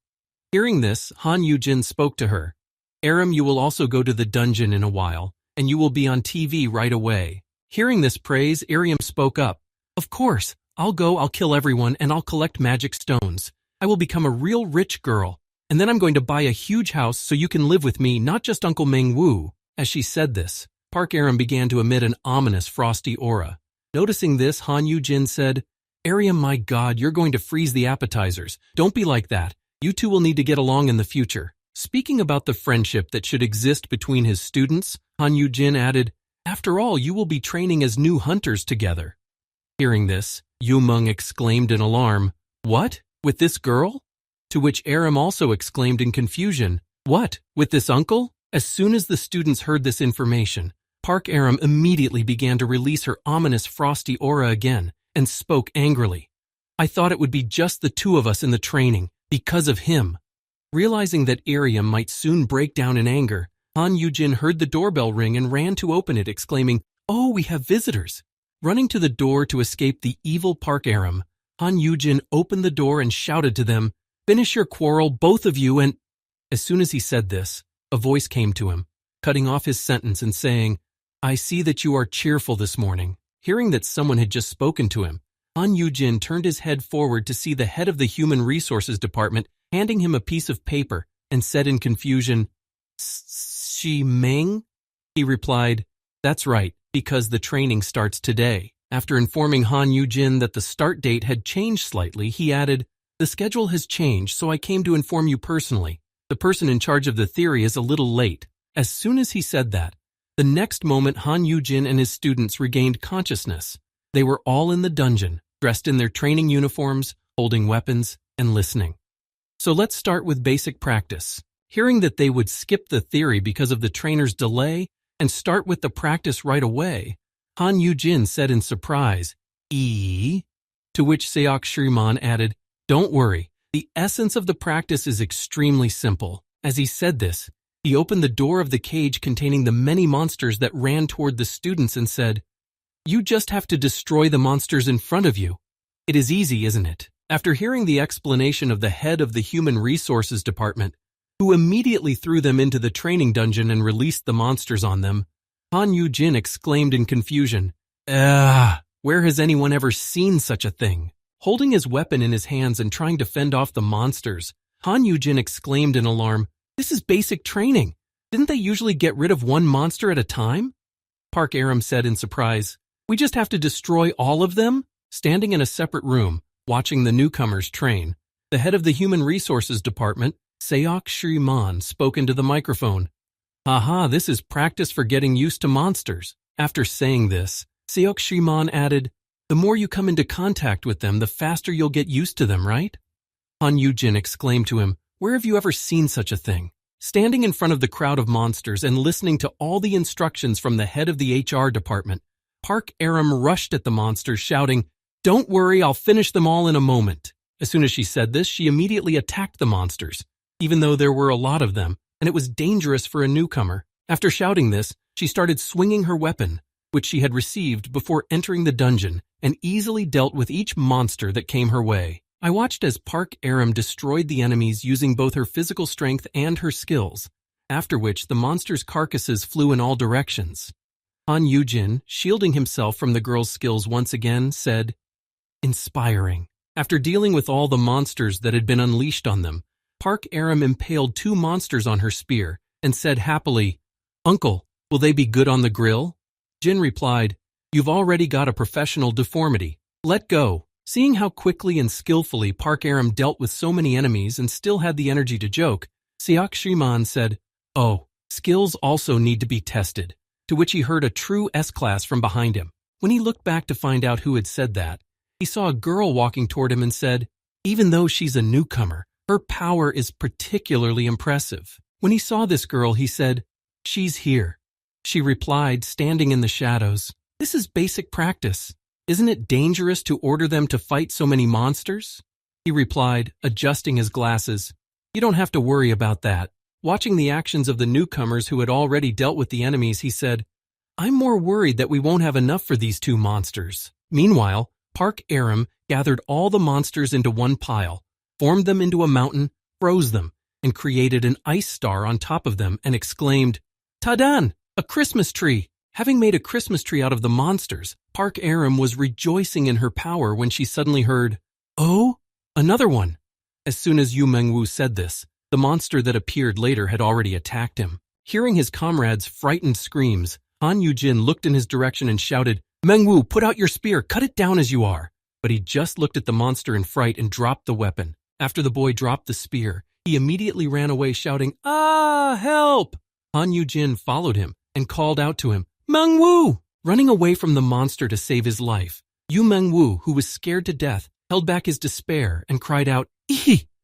Hearing this, Han Yugin spoke to her. "Aram, you will also go to the dungeon in a while, and you will be on TV right away." Hearing this praise, Aram spoke up. "Of course, I'll kill everyone, and I'll collect magic stones. I will become a real rich girl. And then I'm going to buy a huge house so you can live with me, not just Uncle Meng-woo." As she said this, Park Aram began to emit an ominous frosty aura. Noticing this, Han Yugin said, "Aram, my God, you're going to freeze the appetizers. Don't be like that. You two will need to get along in the future." Speaking about the friendship that should exist between his students, Han Yugin added, "After all, you will be training as new hunters together." Hearing this, Yumeng exclaimed in alarm, "What? With this girl?" To which Aram also exclaimed in confusion, "What? With this uncle?" As soon as the students heard this information, Park Aram immediately began to release her ominous frosty aura again and spoke angrily. "I thought it would be just the two of us in the training, because of him." Realizing that Aram might soon break down in anger, Han Yugin heard the doorbell ring and ran to open it, exclaiming, "Oh, we have visitors." Running to the door to escape the evil Park Aram, Han Yugin opened the door and shouted to them, "Finish your quarrel, both of you, and—" As soon as he said this, a voice came to him, cutting off his sentence and saying, "I see that you are cheerful this morning." Hearing that someone had just spoken to him, Han Yugin turned his head forward to see the head of the Human Resources Department handing him a piece of paper and said in confusion, "Shi Meng?" He replied, "That's right, because the training starts today." After informing Han Yugin that the start date had changed slightly, he added, "The schedule has changed, so I came to inform you personally. The person in charge of the theory is a little late." As soon as he said that, the next moment Han Yugin and his students regained consciousness. They were all in the dungeon, dressed in their training uniforms, holding weapons, and listening. So let's start with basic practice. Hearing that they would skip the theory because of the trainer's delay and start with the practice right away, Han Yugin said in surprise, to which Seok Shriman added, "Don't worry, the essence of the practice is extremely simple." As he said this, he opened the door of the cage containing the many monsters that ran toward the students and said, "You just have to destroy the monsters in front of you. It is easy, isn't it?" After hearing the explanation of the head of the Human Resources Department, who immediately threw them into the training dungeon and released the monsters on them, Han Yugin exclaimed in confusion, where has anyone ever seen such a thing?" Holding his weapon in his hands and trying to fend off the monsters, Han Yugin exclaimed in alarm, "This is basic training. Didn't they usually get rid of one monster at a time?" Park Aram said in surprise, "We just have to destroy all of them?" Standing in a separate room, watching the newcomers train, the head of the Human Resources Department, Seok Shriman, spoke into the microphone. "Haha, this is practice for getting used to monsters." After saying this, Seok Shriman added, "The more you come into contact with them, the faster you'll get used to them, right?" Han Yugin exclaimed to him, "Where have you ever seen such a thing?" Standing in front of the crowd of monsters and listening to all the instructions from the head of the HR department, Park Aram rushed at the monsters, shouting, "Don't worry, I'll finish them all in a moment." As soon as she said this, she immediately attacked the monsters, even though there were a lot of them, and it was dangerous for a newcomer. After shouting this, she started swinging her weapon, which she had received before entering the dungeon, and easily dealt with each monster that came her way. I watched as Park Aram destroyed the enemies using both her physical strength and her skills, after which the monsters' carcasses flew in all directions. Han Yugin, shielding himself from the girl's skills once again, said, "Inspiring." After dealing with all the monsters that had been unleashed on them, Park Aram impaled 2 monsters on her spear and said happily, "Uncle, will they be good on the grill?" Jin replied, "You've already got a professional deformity. Let go." Seeing how quickly and skillfully Park Aram dealt with so many enemies and still had the energy to joke, Seok Shriman said, "Oh, skills also need to be tested," to which he heard a true S-class from behind him. When he looked back to find out who had said that, he saw a girl walking toward him and said, "Even though she's a newcomer, her power is particularly impressive." When he saw this girl, he said, "She's here." She replied, standing in the shadows, "This is basic practice. Isn't it dangerous to order them to fight so many monsters?" He replied, adjusting his glasses, "You don't have to worry about that." Watching the actions of the newcomers who had already dealt with the enemies, he said, "I'm more worried that we won't have enough for these 2 monsters." Meanwhile, Park Aram gathered all the monsters into one pile, formed them into a mountain, froze them, and created an ice star on top of them and exclaimed, "Tadan! A Christmas tree!" Having made a Christmas tree out of the monsters, Park Aram was rejoicing in her power when she suddenly heard, "Oh, another one." As soon as Yu Mengwu said this, the monster that appeared later had already attacked him. Hearing his comrades' frightened screams, Han Yugin looked in his direction and shouted, "Mengwu, put out your spear, cut it down as you are." But he just looked at the monster in fright and dropped the weapon. After the boy dropped the spear, he immediately ran away shouting, "Ah, help!" Han Yugin followed him and called out to him, "Mengwu!" Running away from the monster to save his life, Yu Mengwu, who was scared to death, held back his despair and cried out,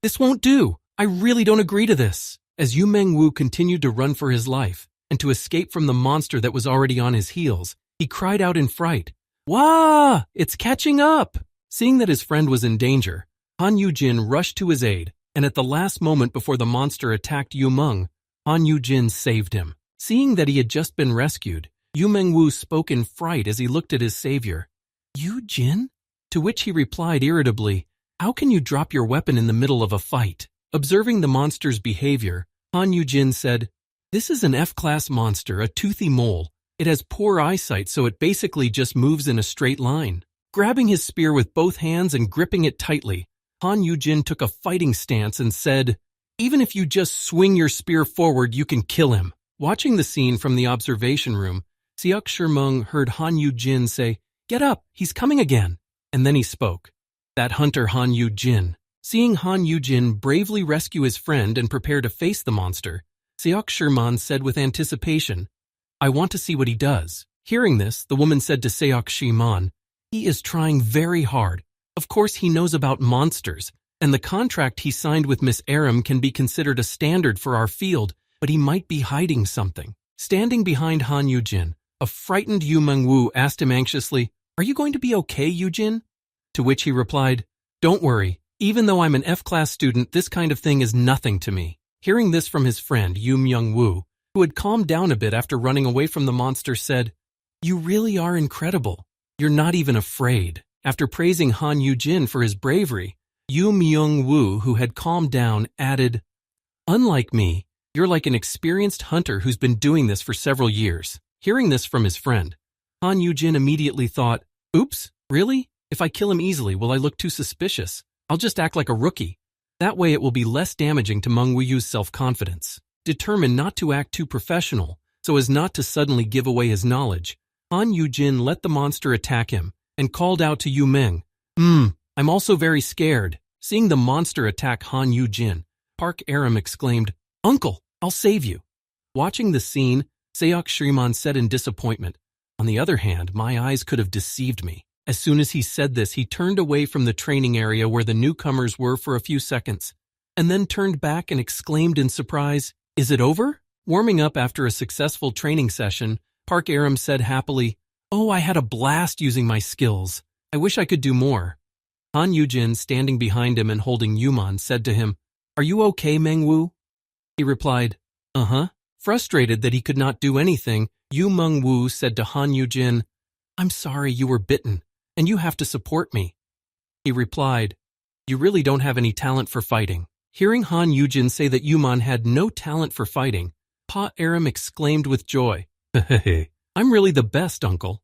"This won't do. I really don't agree to this." As Yu Mengwu continued to run for his life and to escape from the monster that was already on his heels, he cried out in fright, "Wah! It's catching up!" Seeing that his friend was in danger, Han Yugin rushed to his aid, and at the last moment before the monster attacked Yu Meng, Han Yugin saved him. Seeing that he had just been rescued, Yu Mengwu spoke in fright as he looked at his savior. "Yu Jin?" To which he replied irritably, "How can you drop your weapon in the middle of a fight?" Observing the monster's behavior, Han Yugin said, "This is an F-class monster, a toothy mole. It has poor eyesight, so it basically just moves in a straight line." Grabbing his spear with both hands and gripping it tightly, Han Yugin took a fighting stance and said, "Even if you just swing your spear forward, you can kill him." Watching the scene from the observation room, Seok Shrimung heard Han Yugin say, "Get up, he's coming again." And then he spoke. That hunter Han Yugin. Seeing Han Yugin bravely rescue his friend and prepare to face the monster, Seok Shriman said with anticipation, "I want to see what he does." Hearing this, the woman said to Seok Shriman, "He is trying very hard. Of course he knows about monsters, And the contract he signed with Miss Aram can be considered a standard for our field, but he might be hiding something. Standing behind Han Yugin, a frightened Yu Mengwu asked him anxiously, "Are you going to be okay, Yujin?" To which he replied, "Don't worry. Even though I'm an F-class student, this kind of thing is nothing to me." Hearing this from his friend Yu Myung-woo, who had calmed down a bit after running away from the monster, said, "You really are incredible. You're not even afraid." After praising Han Yugin for his bravery, Yu Myung-woo, who had calmed down, added, "Unlike me, you're like an experienced hunter who's been doing this for several years." Hearing this from his friend, Han Yugin immediately thought, "Oops, really? If I kill him easily, will I look too suspicious? I'll just act like a rookie. That way it will be less damaging to Meng Wuyu's self-confidence." Determined not to act too professional, so as not to suddenly give away his knowledge, Han Yugin let the monster attack him and called out to Yu Meng, I'm also very scared." Seeing the monster attack Han Yugin, Park Aram exclaimed, "Uncle, I'll save you." Watching the scene, Seok Shriman said in disappointment, "On the other hand, my eyes could have deceived me." As soon as he said this, he turned away from the training area where the newcomers were for a few seconds, and then turned back and exclaimed in surprise, "Is it over?" Warming up after a successful training session, Park Aram said happily, "Oh, I had a blast using my skills. I wish I could do more." Han Yugin, standing behind him and holding Yuman, said to him, "Are you okay, Mengwu?" He replied, "Uh-huh." Frustrated that he could not do anything, Yu Mengwu said to Han Yugin, "I'm sorry you were bitten, and you have to support me." He replied, "You really don't have any talent for fighting." Hearing Han Yugin say that Yuman had no talent for fighting, Pa Aram exclaimed with joy, "I'm really the best, uncle."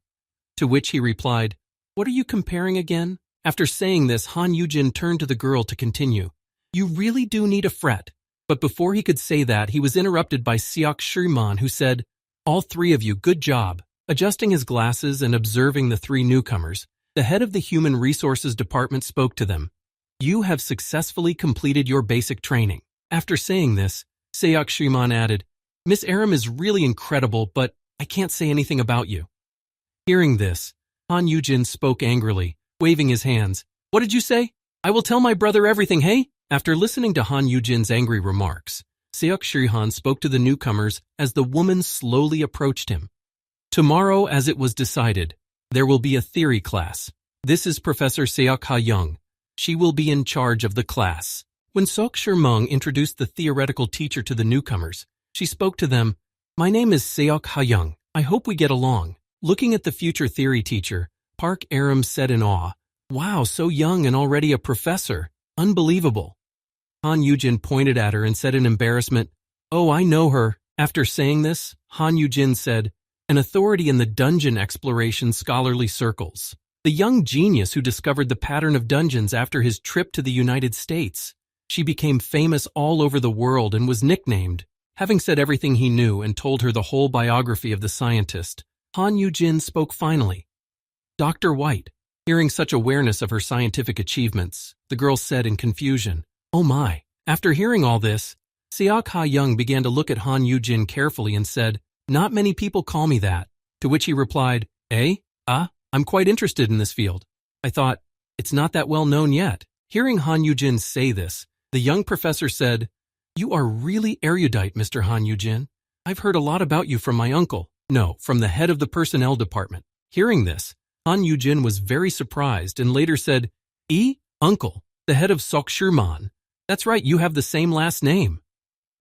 To which he replied, "What are you comparing again?" After saying this, Han Yugin turned to the girl to continue, "You really do need a fret." But before he could say that, he was interrupted by Seok Shriman, who said, "All three of you, good job." Adjusting his glasses and observing the three newcomers, the head of the Human Resources Department spoke to them. "You have successfully completed your basic training." After saying this, Seok Shriman added, "Miss Aram is really incredible, but I can't say anything about you." Hearing this, Han Yugin spoke angrily, waving his hands. "What did you say? I will tell my brother everything, hey?" After listening to Han Yujin's angry remarks, Seok Shrihan spoke to the newcomers as the woman slowly approached him. "Tomorrow, as it was decided, there will be a theory class. This is Professor Seok Ha-young. She will be in charge of the class." When Seok Shrimung introduced the theoretical teacher to the newcomers, she spoke to them, "My name is Seok Ha-young. I hope we get along." Looking at the future theory teacher, Park Aram said in awe, "Wow, so young and already a professor. Unbelievable." Han Yugin pointed at her and said in embarrassment, "Oh, I know her." After saying this, Han Yugin said, "An authority in the dungeon exploration scholarly circles. The young genius who discovered the pattern of dungeons after his trip to the United States. She became famous all over the world and was nicknamed." Having said everything he knew and told her the whole biography of the scientist, Han Yugin spoke finally. "Dr. White." Hearing such awareness of her scientific achievements, the girl said in confusion, "Oh my." After hearing all this, Seok Ha-young began to look at Han Yugin carefully and said, "Not many people call me that." To which he replied, I'm quite interested in this field. I thought, it's not that well known yet." Hearing Han Yugin say this, the young professor said, "You are really erudite, Mr. Han Yugin. I've heard a lot about you from my uncle. No, from the head of the personnel department." Hearing this, Han Yugin was very surprised and later said, Uncle, the head of Seok Shriman. That's right, you have the same last name."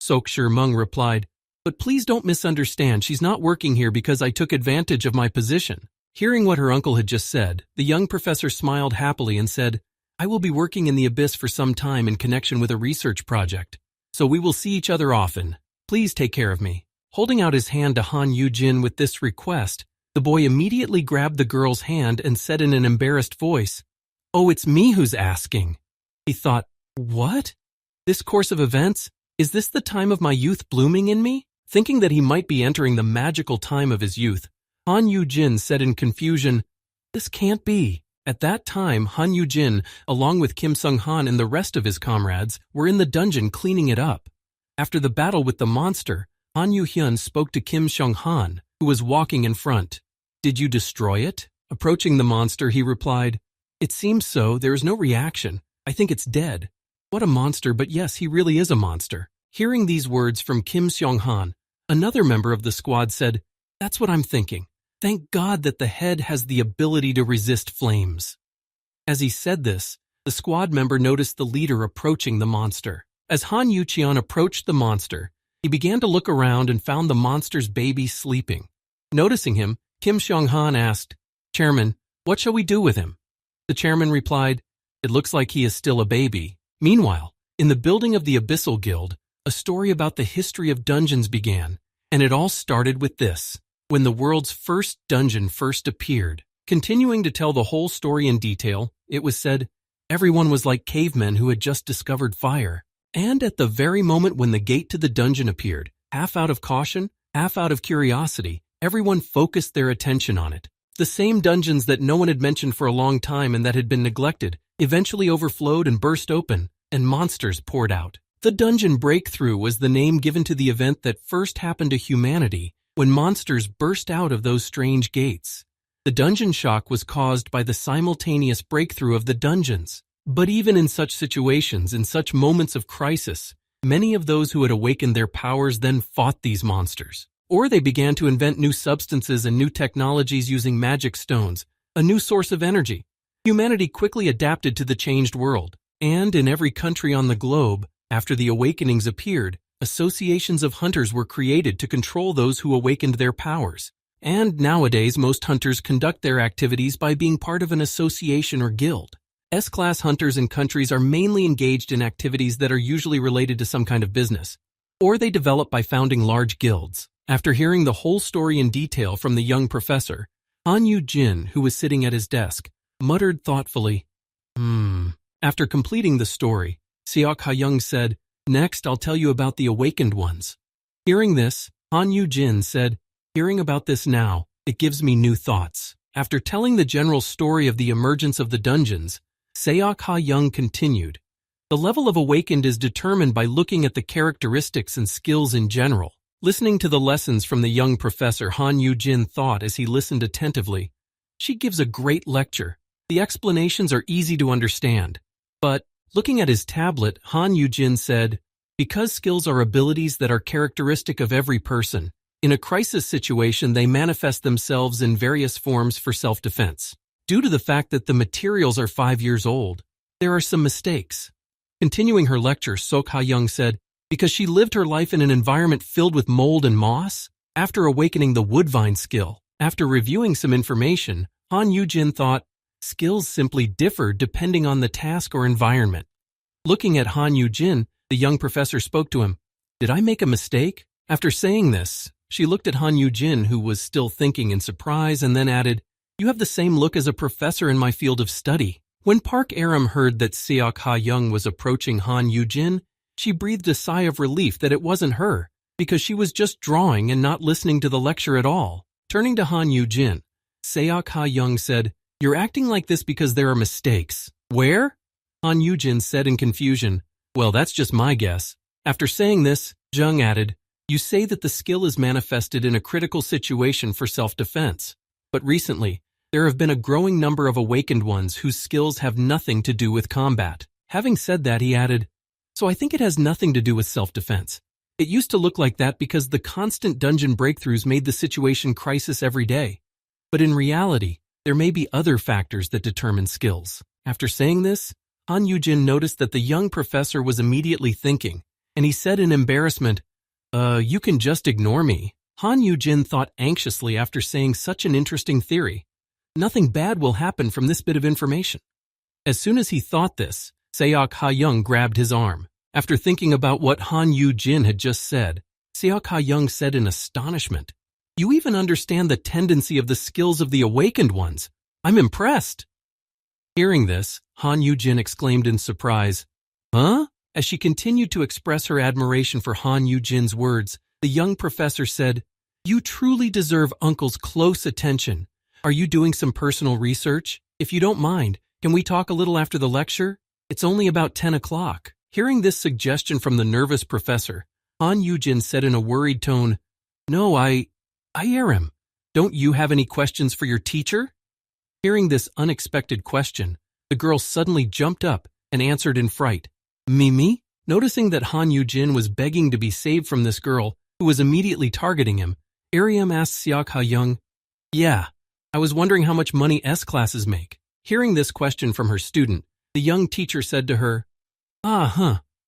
Seok Shrimung replied, "But please don't misunderstand, she's not working here because I took advantage of my position." Hearing what her uncle had just said, the young professor smiled happily and said, "I will be working in the Abyss for some time in connection with a research project, so we will see each other often. Please take care of me." Holding out his hand to Han Yugin with this request, the boy immediately grabbed the girl's hand and said in an embarrassed voice, "Oh, it's me who's asking." He thought, "What? This course of events? Is this the time of my youth blooming in me?" Thinking that he might be entering the magical time of his youth, Han Yugin said in confusion, "This can't be." At that time, Han Yugin, along with Kim Sung-han and the rest of his comrades, were in the dungeon cleaning it up. After the battle with the monster, Han Yu-hyun spoke to Kim Sung-han, who was walking in front. "Did you destroy it?" Approaching the monster, he replied, "It seems so. There is no reaction. I think it's dead." What a monster, but yes, he really is a monster. Hearing these words from Kim Seong-han, another member of the squad said, "That's what I'm thinking. Thank God that the head has the ability to resist flames." As he said this, the squad member noticed the leader approaching the monster. As Han Yuqian approached the monster, he began to look around and found the monster's baby sleeping. Noticing him, Kim Seong-han asked, "Chairman, what shall we do with him?" The chairman replied, "It looks like he is still a baby." Meanwhile, in the building of the Abyssal Guild, a story about the history of dungeons began, and it all started with this. When the world's first dungeon first appeared, continuing to tell the whole story in detail, it was said, everyone was like cavemen who had just discovered fire. And at the very moment when the gate to the dungeon appeared, half out of caution, half out of curiosity, everyone focused their attention on it. The same dungeons that no one had mentioned for a long time and that had been neglected eventually overflowed and burst open, and monsters poured out. The dungeon breakthrough was the name given to the event that first happened to humanity when monsters burst out of those strange gates. The dungeon shock was caused by the simultaneous breakthrough of the dungeons. But even in such situations, in such moments of crisis, many of those who had awakened their powers then fought these monsters. Or they began to invent new substances and new technologies using magic stones, a new source of energy. Humanity quickly adapted to the changed world, and in every country on the globe, after the awakenings appeared, associations of hunters were created to control those who awakened their powers. And nowadays, most hunters conduct their activities by being part of an association or guild. S-class hunters in countries are mainly engaged in activities that are usually related to some kind of business, or they develop by founding large guilds. After hearing the whole story in detail from the young professor, Han Yugin, who was sitting at his desk, muttered thoughtfully, After completing the story, Seok Ha-young said, "Next, I'll tell you about the awakened ones." Hearing this, Han Yugin said, "Hearing about this now, it gives me new thoughts." After telling the general story of the emergence of the dungeons, Seok Ha-young continued, "The level of awakened is determined by looking at the characteristics and skills in general." Listening to the lessons from the young professor, Han Yugin thought as he listened attentively, "She gives a great lecture. The explanations are easy to understand." But, looking at his tablet, Han Yugin said, "Because skills are abilities that are characteristic of every person, in a crisis situation they manifest themselves in various forms for self-defense. Due to the fact that the materials are 5 years old, there are some mistakes." Continuing her lecture, Seok Ha-young said, "Because she lived her life in an environment filled with mold and moss?" After awakening the woodvine skill, after reviewing some information, Han Yugin thought, skills simply differ depending on the task or environment. Looking at Han Yugin, the young professor spoke to him, "Did I make a mistake?" After saying this, she looked at Han Yugin, who was still thinking in surprise, and then added, "You have the same look as a professor in my field of study." When Park Aram heard that Seok Ha-young was approaching Han Yugin, she breathed a sigh of relief that it wasn't her, because she was just drawing and not listening to the lecture at all. Turning to Han Yugin, Seok Ha-young said, "You're acting like this because there are mistakes." "Where?" Han Yugin said in confusion, "Well, that's just my guess." After saying this, Jung added, "You say that the skill is manifested in a critical situation for self-defense. But recently, there have been a growing number of awakened ones whose skills have nothing to do with combat." Having said that, he added, "So I think it has nothing to do with self-defense. It used to look like that because the constant dungeon breakthroughs made the situation crisis every day. But in reality, there may be other factors that determine skills." After saying this, Han Yugin noticed that the young professor was immediately thinking, and he said in embarrassment, You can just ignore me." Han Yugin thought anxiously after saying such an interesting theory. Nothing bad will happen from this bit of information. As soon as he thought this, Seok Ha-young grabbed his arm. After thinking about what Han Yugin had just said, Seok Ha-young said in astonishment, "You even understand the tendency of the skills of the awakened ones. I'm impressed." Hearing this, Han Yugin exclaimed in surprise, "Huh?" As she continued to express her admiration for Han Yujin's words, the young professor said, "You truly deserve Uncle's close attention. Are you doing some personal research? If you don't mind, can we talk a little after the lecture? It's only about 10 o'clock. Hearing this suggestion from the nervous professor, Han Yugin said in a worried tone, "No, I Aram. Don't you have any questions for your teacher?" Hearing this unexpected question, the girl suddenly jumped up and answered in fright, Mimi? Noticing that Han Yugin was begging to be saved from this girl, who was immediately targeting him, Aram asked Siak Ha-young, "Yeah, I was wondering how much money S-classes make." Hearing this question from her student, the young teacher said to her,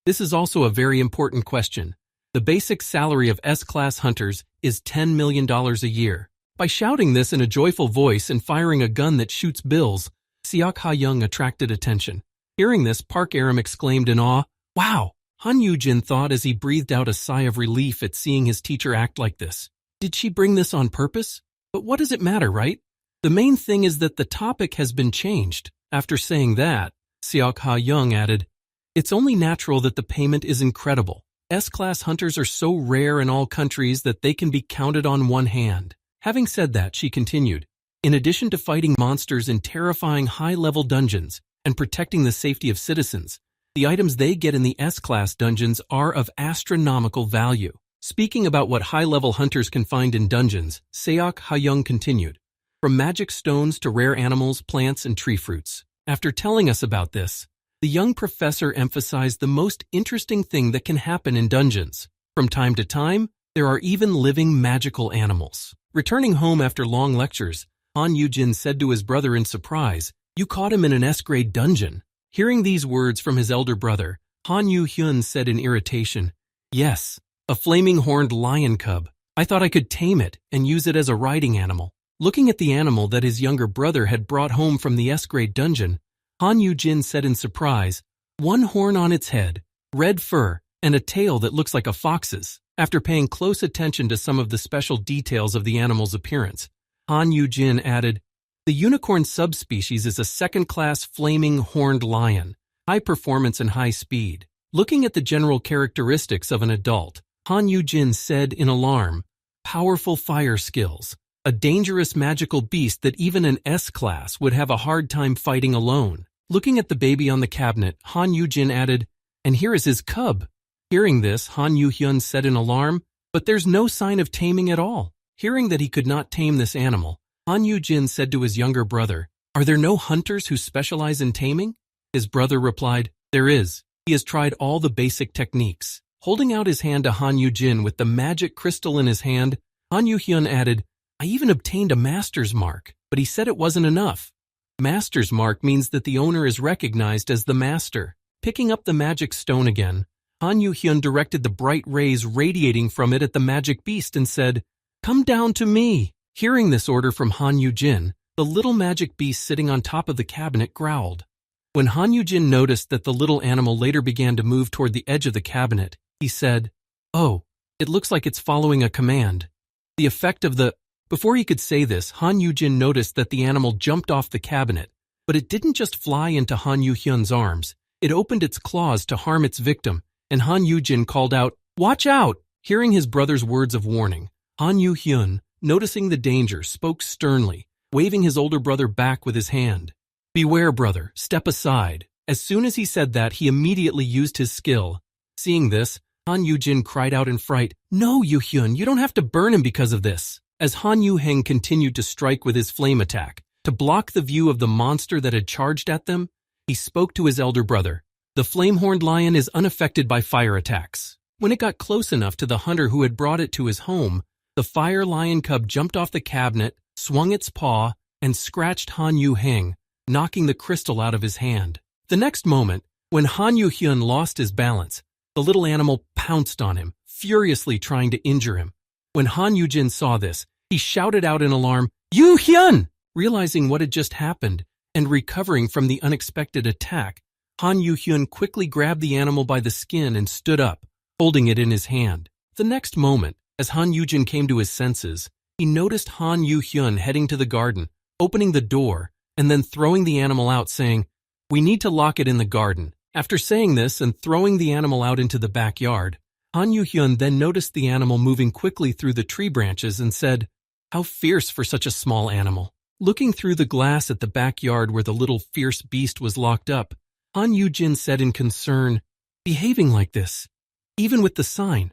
this is also a very important question. The basic salary of S-class hunters is $10 million a year. By shouting this in a joyful voice and firing a gun that shoots bills, Siak Ha-young attracted attention. Hearing this, Park Aram exclaimed in awe, "Wow!" Han Yugin thought as he breathed out a sigh of relief at seeing his teacher act like this. Did she bring this on purpose? But what does it matter, right? The main thing is that the topic has been changed. After saying that, Siak Ha-young added, "It's only natural that the payment is incredible. S-class hunters are so rare in all countries that they can be counted on one hand." Having said that, she continued, "In addition to fighting monsters in terrifying high-level dungeons and protecting the safety of citizens, the items they get in the S-class dungeons are of astronomical value." Speaking about what high-level hunters can find in dungeons, Siak Ha-young continued, "From magic stones to rare animals, plants, and tree fruits." After telling us about this, the young professor emphasized the most interesting thing that can happen in dungeons. From time to time, there are even living magical animals. Returning home after long lectures, Han Yugin said to his brother in surprise, "You caught him in an S-grade dungeon." Hearing these words from his elder brother, Han Yuhun said in irritation, "Yes, a flaming horned lion cub. I thought I could tame it and use it as a riding animal." Looking at the animal that his younger brother had brought home from the S-grade dungeon, Han Yugin said in surprise, "One horn on its head, red fur, and a tail that looks like a fox's." After paying close attention to some of the special details of the animal's appearance, Han Yugin added, "The unicorn subspecies is a second-class flaming horned lion, high performance and high speed." Looking at the general characteristics of an adult, Han Yugin said in alarm, "Powerful fire skills, a dangerous magical beast that even an S-class would have a hard time fighting alone." Looking at the baby on the cabinet, Han Yugin added, "And here is his cub." Hearing this, Han Yuhyun said in alarm, "But there's no sign of taming at all." Hearing that he could not tame this animal, Han Yugin said to his younger brother, "Are there no hunters who specialize in taming?" His brother replied, "There is. He has tried all the basic techniques." Holding out his hand to Han Yugin with the magic crystal in his hand, Han Yuhyun added, "I even obtained a master's mark, but he said it wasn't enough." Master's mark means that the owner is recognized as the master. Picking up the magic stone again, Han Yuhyun directed the bright rays radiating from it at the magic beast and said, "Come down to me." Hearing this order from Han Yugin, the little magic beast sitting on top of the cabinet growled. When Han Yugin noticed that the little animal later began to move toward the edge of the cabinet, he said, "Oh, it looks like it's following a command." The effect of the... Before he could say this, Han Yugin noticed that the animal jumped off the cabinet, but it didn't just fly into Han Yuhyun's arms. It opened its claws to harm its victim, and Han Yugin called out, "Watch out!" Hearing his brother's words of warning, Han Yuhyun, noticing the danger, spoke sternly, waving his older brother back with his hand. "Beware, brother, step aside." As soon as he said that, he immediately used his skill. Seeing this, Han Yugin cried out in fright, "No, Yuhyun, you don't have to burn him because of this." As Han Yuheng continued to strike with his flame attack, to block the view of the monster that had charged at them, he spoke to his elder brother. "The flame-horned lion is unaffected by fire attacks." When it got close enough to the hunter who had brought it to his home, the fire lion cub jumped off the cabinet, swung its paw, and scratched Han Yuheng, knocking the crystal out of his hand. The next moment, when Han Yuhyun lost his balance, the little animal pounced on him, furiously trying to injure him. When Han Yugin saw this, he shouted out in alarm, "Yuhyun!" Realizing what had just happened, and recovering from the unexpected attack, Han Yuhyun quickly grabbed the animal by the skin and stood up, holding it in his hand. The next moment, as Han Yugin came to his senses, he noticed Han Yuhyun heading to the garden, opening the door, and then throwing the animal out, saying, "We need to lock it in the garden." After saying this and throwing the animal out into the backyard, Han Yuhyun then noticed the animal moving quickly through the tree branches and said, "How fierce for such a small animal." Looking through the glass at the backyard where the little fierce beast was locked up, Han Yugin said in concern, "Behaving like this, even with the sign.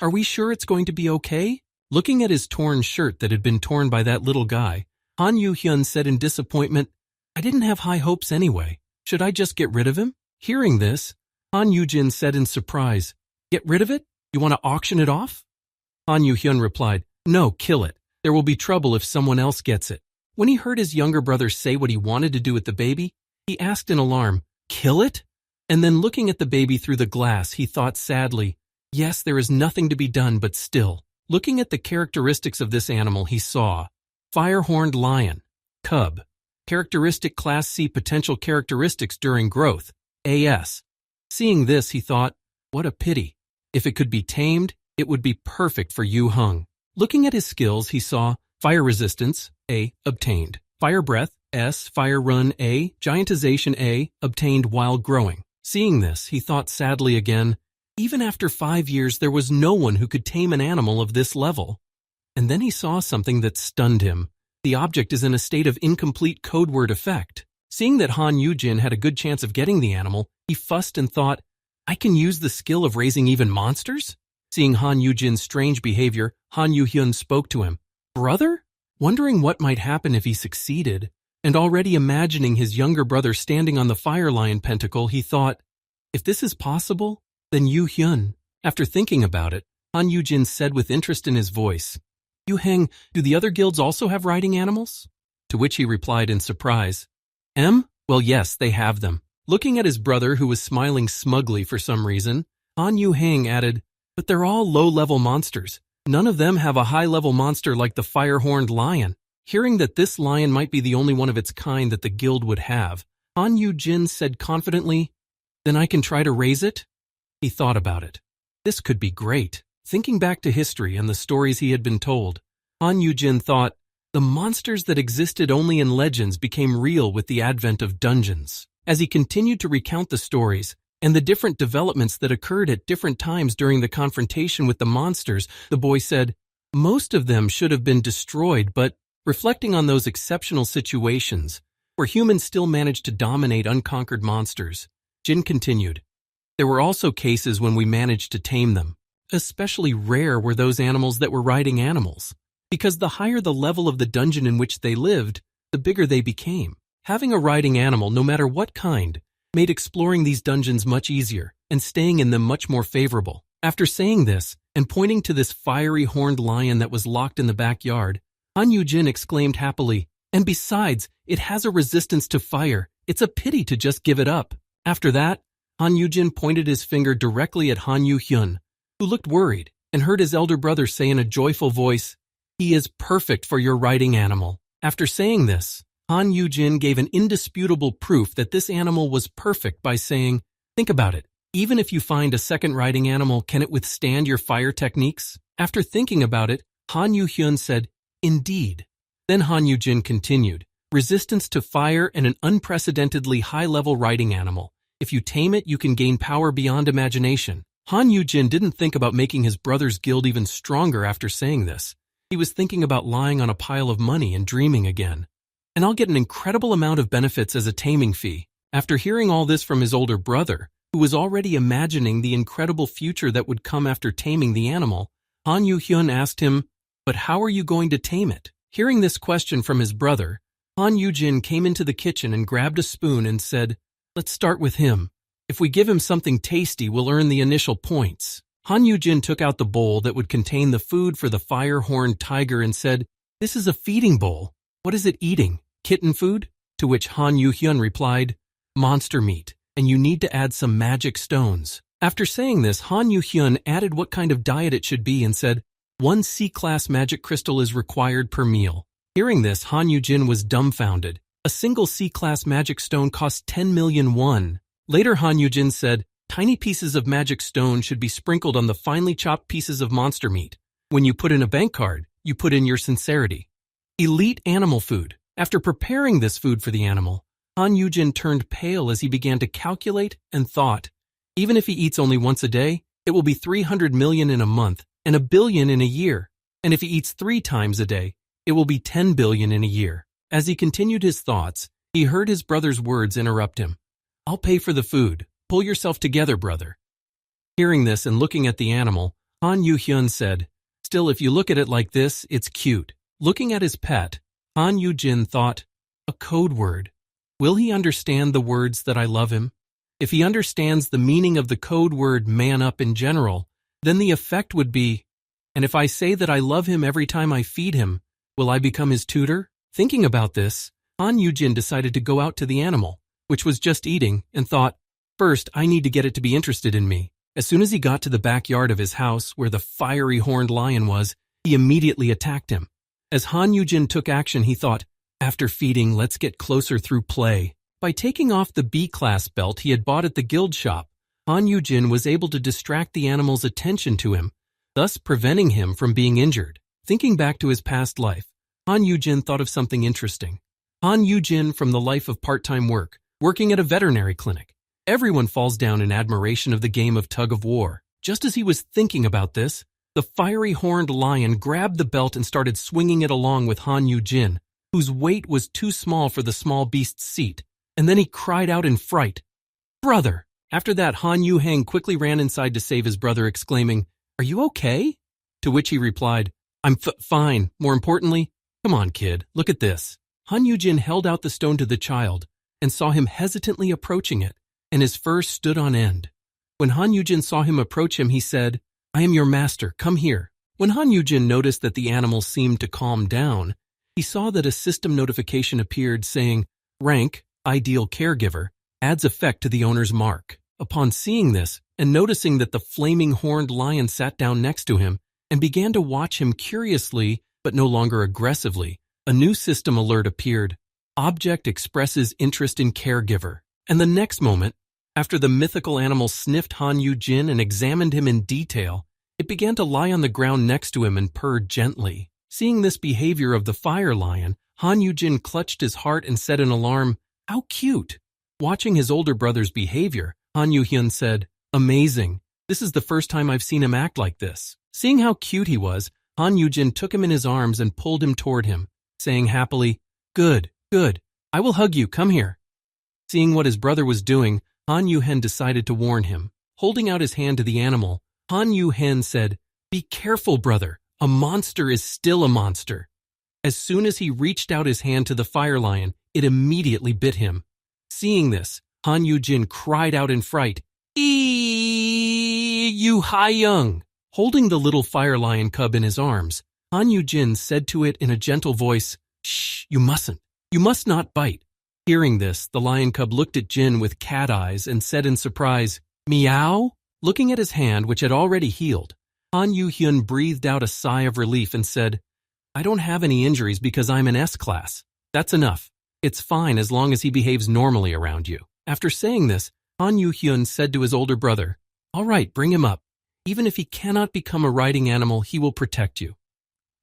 Are we sure it's going to be okay?" Looking at his torn shirt that had been torn by that little guy, Han Yuhyun said in disappointment, "I didn't have high hopes anyway. Should I just get rid of him?" Hearing this, Han Yugin said in surprise, "Get rid of it? You want to auction it off?" Han Yuhyun replied, "No, kill it. There will be trouble if someone else gets it." When he heard his younger brother say what he wanted to do with the baby, he asked in alarm, "Kill it?" And then looking at the baby through the glass, he thought sadly, "Yes, there is nothing to be done, but still." Looking at the characteristics of this animal, he saw fire-horned lion, cub, characteristic class C potential characteristics during growth, AS. Seeing this, he thought, what a pity. If it could be tamed, it would be perfect for Yuhun. Looking at his skills, he saw fire resistance, A, obtained. Fire breath, S. Fire run, A. Giantization, A, obtained while growing. Seeing this, he thought sadly again, even after 5 years, there was no one who could tame an animal of this level. And then he saw something that stunned him. The object is in a state of incomplete code word effect. Seeing that Han Yugin had a good chance of getting the animal, he fussed and thought, I can use the skill of raising even monsters? Seeing Han Yujin's strange behavior, Han Yuhyun spoke to him. Brother? Wondering what might happen if he succeeded, and already imagining his younger brother standing on the fire lion pentacle, he thought, if this is possible, then Yuhyun. After thinking about it, Han Yujin said with interest in his voice, Yuheng, do the other guilds also have riding animals? To which he replied in surprise, Well, yes, they have them. Looking at his brother, who was smiling smugly for some reason, Han Yuheng added, but they're all low-level monsters. None of them have a high-level monster like the fire-horned lion. Hearing that this lion might be the only one of its kind that the guild would have, Han Yujin said confidently, then I can try to raise it? He thought about it. This could be great. Thinking back to history and the stories he had been told, Han Yujin thought, the monsters that existed only in legends became real with the advent of dungeons. As he continued to recount the stories and the different developments that occurred at different times during the confrontation with the monsters, the boy said, most of them should have been destroyed, but reflecting on those exceptional situations where humans still managed to dominate unconquered monsters, Jin continued, there were also cases when we managed to tame them. Especially rare were those animals that were riding animals, because the higher the level of the dungeon in which they lived, the bigger they became. Having a riding animal, no matter what kind, made exploring these dungeons much easier and staying in them much more favorable. After saying this, and pointing to this fiery horned lion that was locked in the backyard, Han Yujin exclaimed happily, and besides, it has a resistance to fire. It's a pity to just give it up. After that, Han Yujin pointed his finger directly at Han Yuhyun, who looked worried, and heard his elder brother say in a joyful voice, he is perfect for your riding animal. After saying this, Han Yujin gave an indisputable proof that this animal was perfect by saying, think about it, even if you find a second riding animal, can it withstand your fire techniques? After thinking about it, Han Yuhyun said, indeed. Then Han Yujin continued, resistance to fire and an unprecedentedly high-level riding animal. If you tame it, you can gain power beyond imagination. Han Yujin didn't think about making his brother's guild even stronger after saying this. He was thinking about lying on a pile of money and dreaming again. And I'll get an incredible amount of benefits as a taming fee. After hearing all this from his older brother, who was already imagining the incredible future that would come after taming the animal, Han Yuhyun asked him, but how are you going to tame it? Hearing this question from his brother, Han Yujin came into the kitchen and grabbed a spoon and said, let's start with him. If we give him something tasty, we'll earn the initial points. Han Yujin took out the bowl that would contain the food for the fire-horned tiger and said, this is a feeding bowl. What is it eating? Kitten food? To which Han Yuhyun replied, monster meat, and you need to add some magic stones. After saying this, Han Yuhyun added what kind of diet it should be and said, 1 C-class magic crystal is required per meal. Hearing this, Han Yujin was dumbfounded. A single C-class magic stone costs 10 million won. Later, Han Yujin said, tiny pieces of magic stone should be sprinkled on the finely chopped pieces of monster meat. When you put in a bank card, you put in your sincerity. Elite animal food. After preparing this food for the animal, Han Yujin turned pale as he began to calculate and thought, even if he eats only once a day, it will be 300 million in a month and 1 billion in a year. And if he eats 3 times a day, it will be 10 billion in a year. As he continued his thoughts, he heard his brother's words interrupt him. I'll pay for the food. Pull yourself together, brother. Hearing this and looking at the animal, Han Yuhyun said, still, if you look at it like this, it's cute. Looking at his pet, Han Yujin thought, a code word. Will he understand the words that I love him? If he understands the meaning of the code word man up in general, then the effect would be, and if I say that I love him every time I feed him, will I become his tutor? Thinking about this, Han Yugin decided to go out to the animal, which was just eating, and thought, first, I need to get it to be interested in me. As soon as he got to the backyard of his house where the fiery horned lion was, he immediately attacked him. As Han Yugin took action, he thought, after feeding, let's get closer through play. By taking off the B-class belt he had bought at the guild shop, Han Yugin was able to distract the animal's attention to him, thus preventing him from being injured. Thinking back to his past life, Han Yugin thought of something interesting. Han Yugin from the life of part-time work, working at a veterinary clinic. Everyone falls down in admiration of the game of tug-of-war. Just as he was thinking about this, the fiery horned lion grabbed the belt and started swinging it along with Han Yugin, whose weight was too small for the small beast's seat, and then he cried out in fright, "Brother!" After that, Han Yugin quickly ran inside to save his brother, exclaiming, "Are you okay?" To which he replied, "I'm fine. More importantly, come on, kid, look at this." Han Yugin held out the stone to the child and saw him hesitantly approaching it, and his fur stood on end. When Han Yugin saw him approach him, he said, "I am your master, come here." When Han Yugin noticed that the animal seemed to calm down, he saw that a system notification appeared saying, "Rank, Ideal Caregiver, adds effect to the owner's mark." Upon seeing this, and noticing that the flaming horned lion sat down next to him and began to watch him curiously but no longer aggressively, a new system alert appeared. Object expresses interest in caregiver. And the next moment, after the mythical animal sniffed Han Yugin and examined him in detail, it began to lie on the ground next to him and purr gently. Seeing this behavior of the fire lion, Han Yugin clutched his heart and said in alarm, "How cute!" Watching his older brother's behavior, Han Yugin said, "Amazing. This is the first time I've seen him act like this." Seeing how cute he was, Han Yugin took him in his arms and pulled him toward him, saying happily, "Good, good. I will hug you, come here." Seeing what his brother was doing, Han Yugin decided to warn him. Holding out his hand to the animal, Han Yugin said, "Be careful, brother. A monster is still a monster." As soon as he reached out his hand to the fire lion, it immediately bit him. Seeing this, Han Yugin cried out in fright, "You hi young!" Holding the little fire lion cub in his arms, Han Yugin said to it in a gentle voice, "Shh, you mustn't. You must not bite." Hearing this, the lion cub looked at Jin with cat eyes and said in surprise, "Meow?" Looking at his hand, which had already healed, Han Yugin breathed out a sigh of relief and said, "I don't have any injuries because I'm an S-class. That's enough. It's fine as long as he behaves normally around you." After saying this, Han Yugin said to his older brother, "All right, bring him up. Even if he cannot become a riding animal, he will protect you."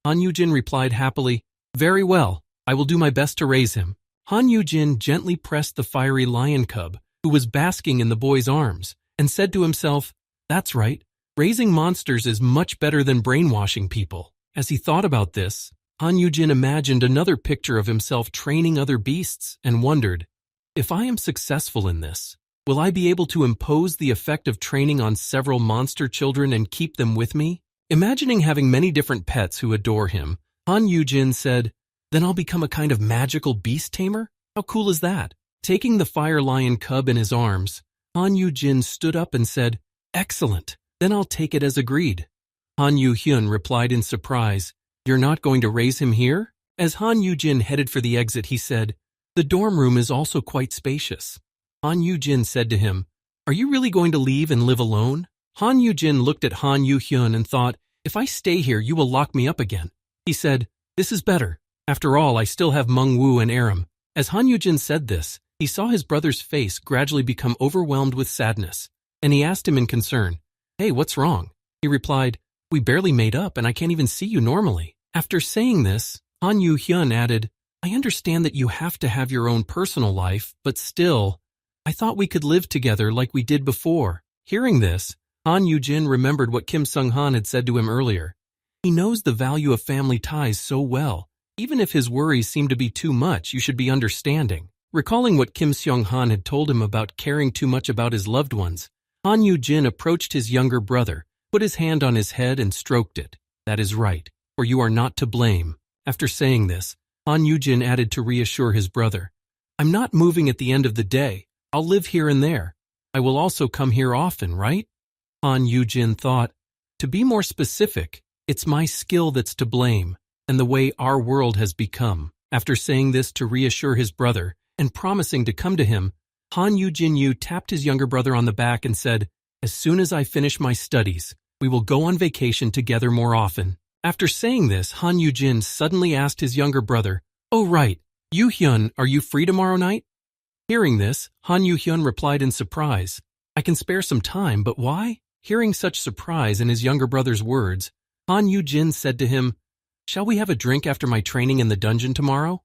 Han Yugin replied happily, "Very well. I will do my best to raise him." Han Yugin gently pressed the fiery lion cub, who was basking in the boy's arms, and said to himself, "That's right. Raising monsters is much better than brainwashing people." As he thought about this, Han Yugin imagined another picture of himself training other beasts and wondered, if I am successful in this, will I be able to impose the effect of training on several monster children and keep them with me? Imagining having many different pets who adore him, Han Yugin said, "Then I'll become a kind of magical beast tamer? How cool is that?" Taking the fire lion cub in his arms, Han Yugin stood up and said, "Excellent. Then I'll take it as agreed." Han Yugin replied in surprise, "You're not going to raise him here?" As Han Yugin headed for the exit, he said, "The dorm room is also quite spacious." Han Yugin said to him, "Are you really going to leave and live alone?" Han Yugin looked at Han Yugin and thought, "If I stay here, you will lock me up again." He said, "This is better. After all, I still have Mengwu and Aram." As Han Yugin said this, he saw his brother's face gradually become overwhelmed with sadness, and he asked him in concern, "Hey, what's wrong?" He replied, "We barely made up and I can't even see you normally." After saying this, Han Yugin added, "I understand that you have to have your own personal life, but still, I thought we could live together like we did before." Hearing this, Han Yugin remembered what Kim Sung-han had said to him earlier. He knows the value of family ties so well. Even if his worries seem to be too much, you should be understanding. Recalling what Kim Seong-han had told him about caring too much about his loved ones, Han Yugin approached his younger brother, put his hand on his head and stroked it. "That is right, for you are not to blame." After saying this, Han Yugin added to reassure his brother, "I'm not moving at the end of the day. I'll live here and there. I will also come here often, right? Han Yugin thought, to be more specific, it's my skill that's to blame, and the way our world has become. After saying this to reassure his brother and promising to come to him, Han Yugin tapped his younger brother on the back and said, as soon as I finish my studies, we will go on vacation together more often. After saying this, Han Yugin suddenly asked his younger brother, oh right, Yuhun, are you free tomorrow night? Hearing this, Han Yuhyun replied in surprise, I can spare some time, but why? Hearing such surprise in his younger brother's words, Han Yugin said to him, shall we have a drink after my training in the dungeon tomorrow?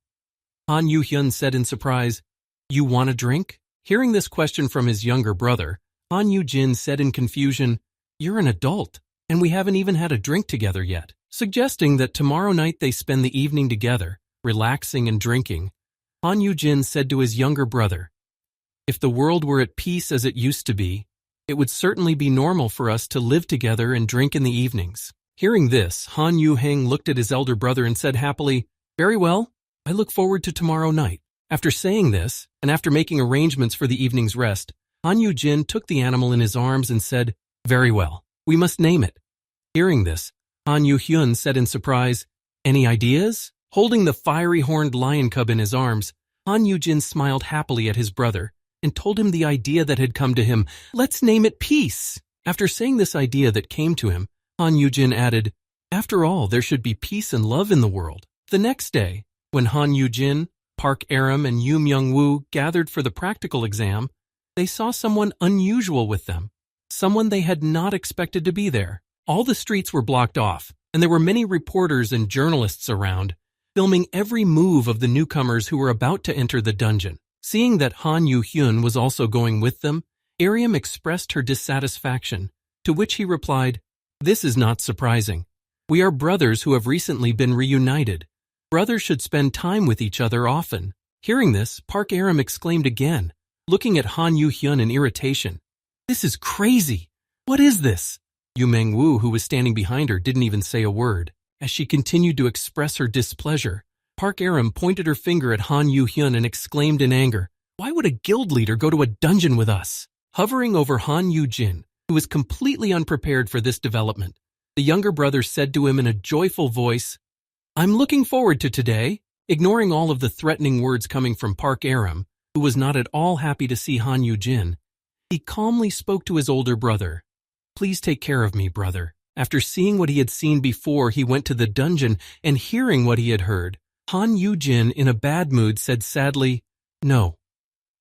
Han Yuhyun said in surprise, you want a drink? Hearing this question from his younger brother, Han Yugin said in confusion, you're an adult, and we haven't even had a drink together yet, suggesting that tomorrow night they spend the evening together, relaxing and drinking. Han Yugin said to his younger brother, if the world were at peace as it used to be, it would certainly be normal for us to live together and drink in the evenings. Hearing this, Han Yuheng looked at his elder brother and said happily, very well, I look forward to tomorrow night. After saying this, and after making arrangements for the evening's rest, Han Yugin took the animal in his arms and said, very well, we must name it. Hearing this, Han Yuhyun said in surprise, any ideas? Holding the fiery horned lion cub in his arms, Han Yugin smiled happily at his brother and told him the idea that had come to him, let's name it Peace. After saying this idea that came to him, Han Yugin added, after all, there should be peace and love in the world. The next day, when Han Yugin, Park Aram, and Yu Myung-woo gathered for the practical exam, they saw someone unusual with them, someone they had not expected to be there. All the streets were blocked off, and there were many reporters and journalists around, filming every move of the newcomers who were about to enter the dungeon. Seeing that Han Yuhyun was also going with them, Aram expressed her dissatisfaction, to which he replied, this is not surprising. We are brothers who have recently been reunited. Brothers should spend time with each other often. Hearing this, Park Aram exclaimed again, looking at Han Yuhyun in irritation. This is crazy. What is this? Yu Meng-woo, who was standing behind her, didn't even say a word. As she continued to express her displeasure, Park Aram pointed her finger at Han Yuhyun and exclaimed in anger, why would a guild leader go to a dungeon with us? Hovering over Han Yugin, who was completely unprepared for this development, the younger brother said to him in a joyful voice, I'm looking forward to today. Ignoring all of the threatening words coming from Park Aram, who was not at all happy to see Han Yugin, he calmly spoke to his older brother. Please take care of me, brother. After seeing what he had seen before he went to the dungeon and hearing what he had heard, Han Yugin, in a bad mood, said sadly, no.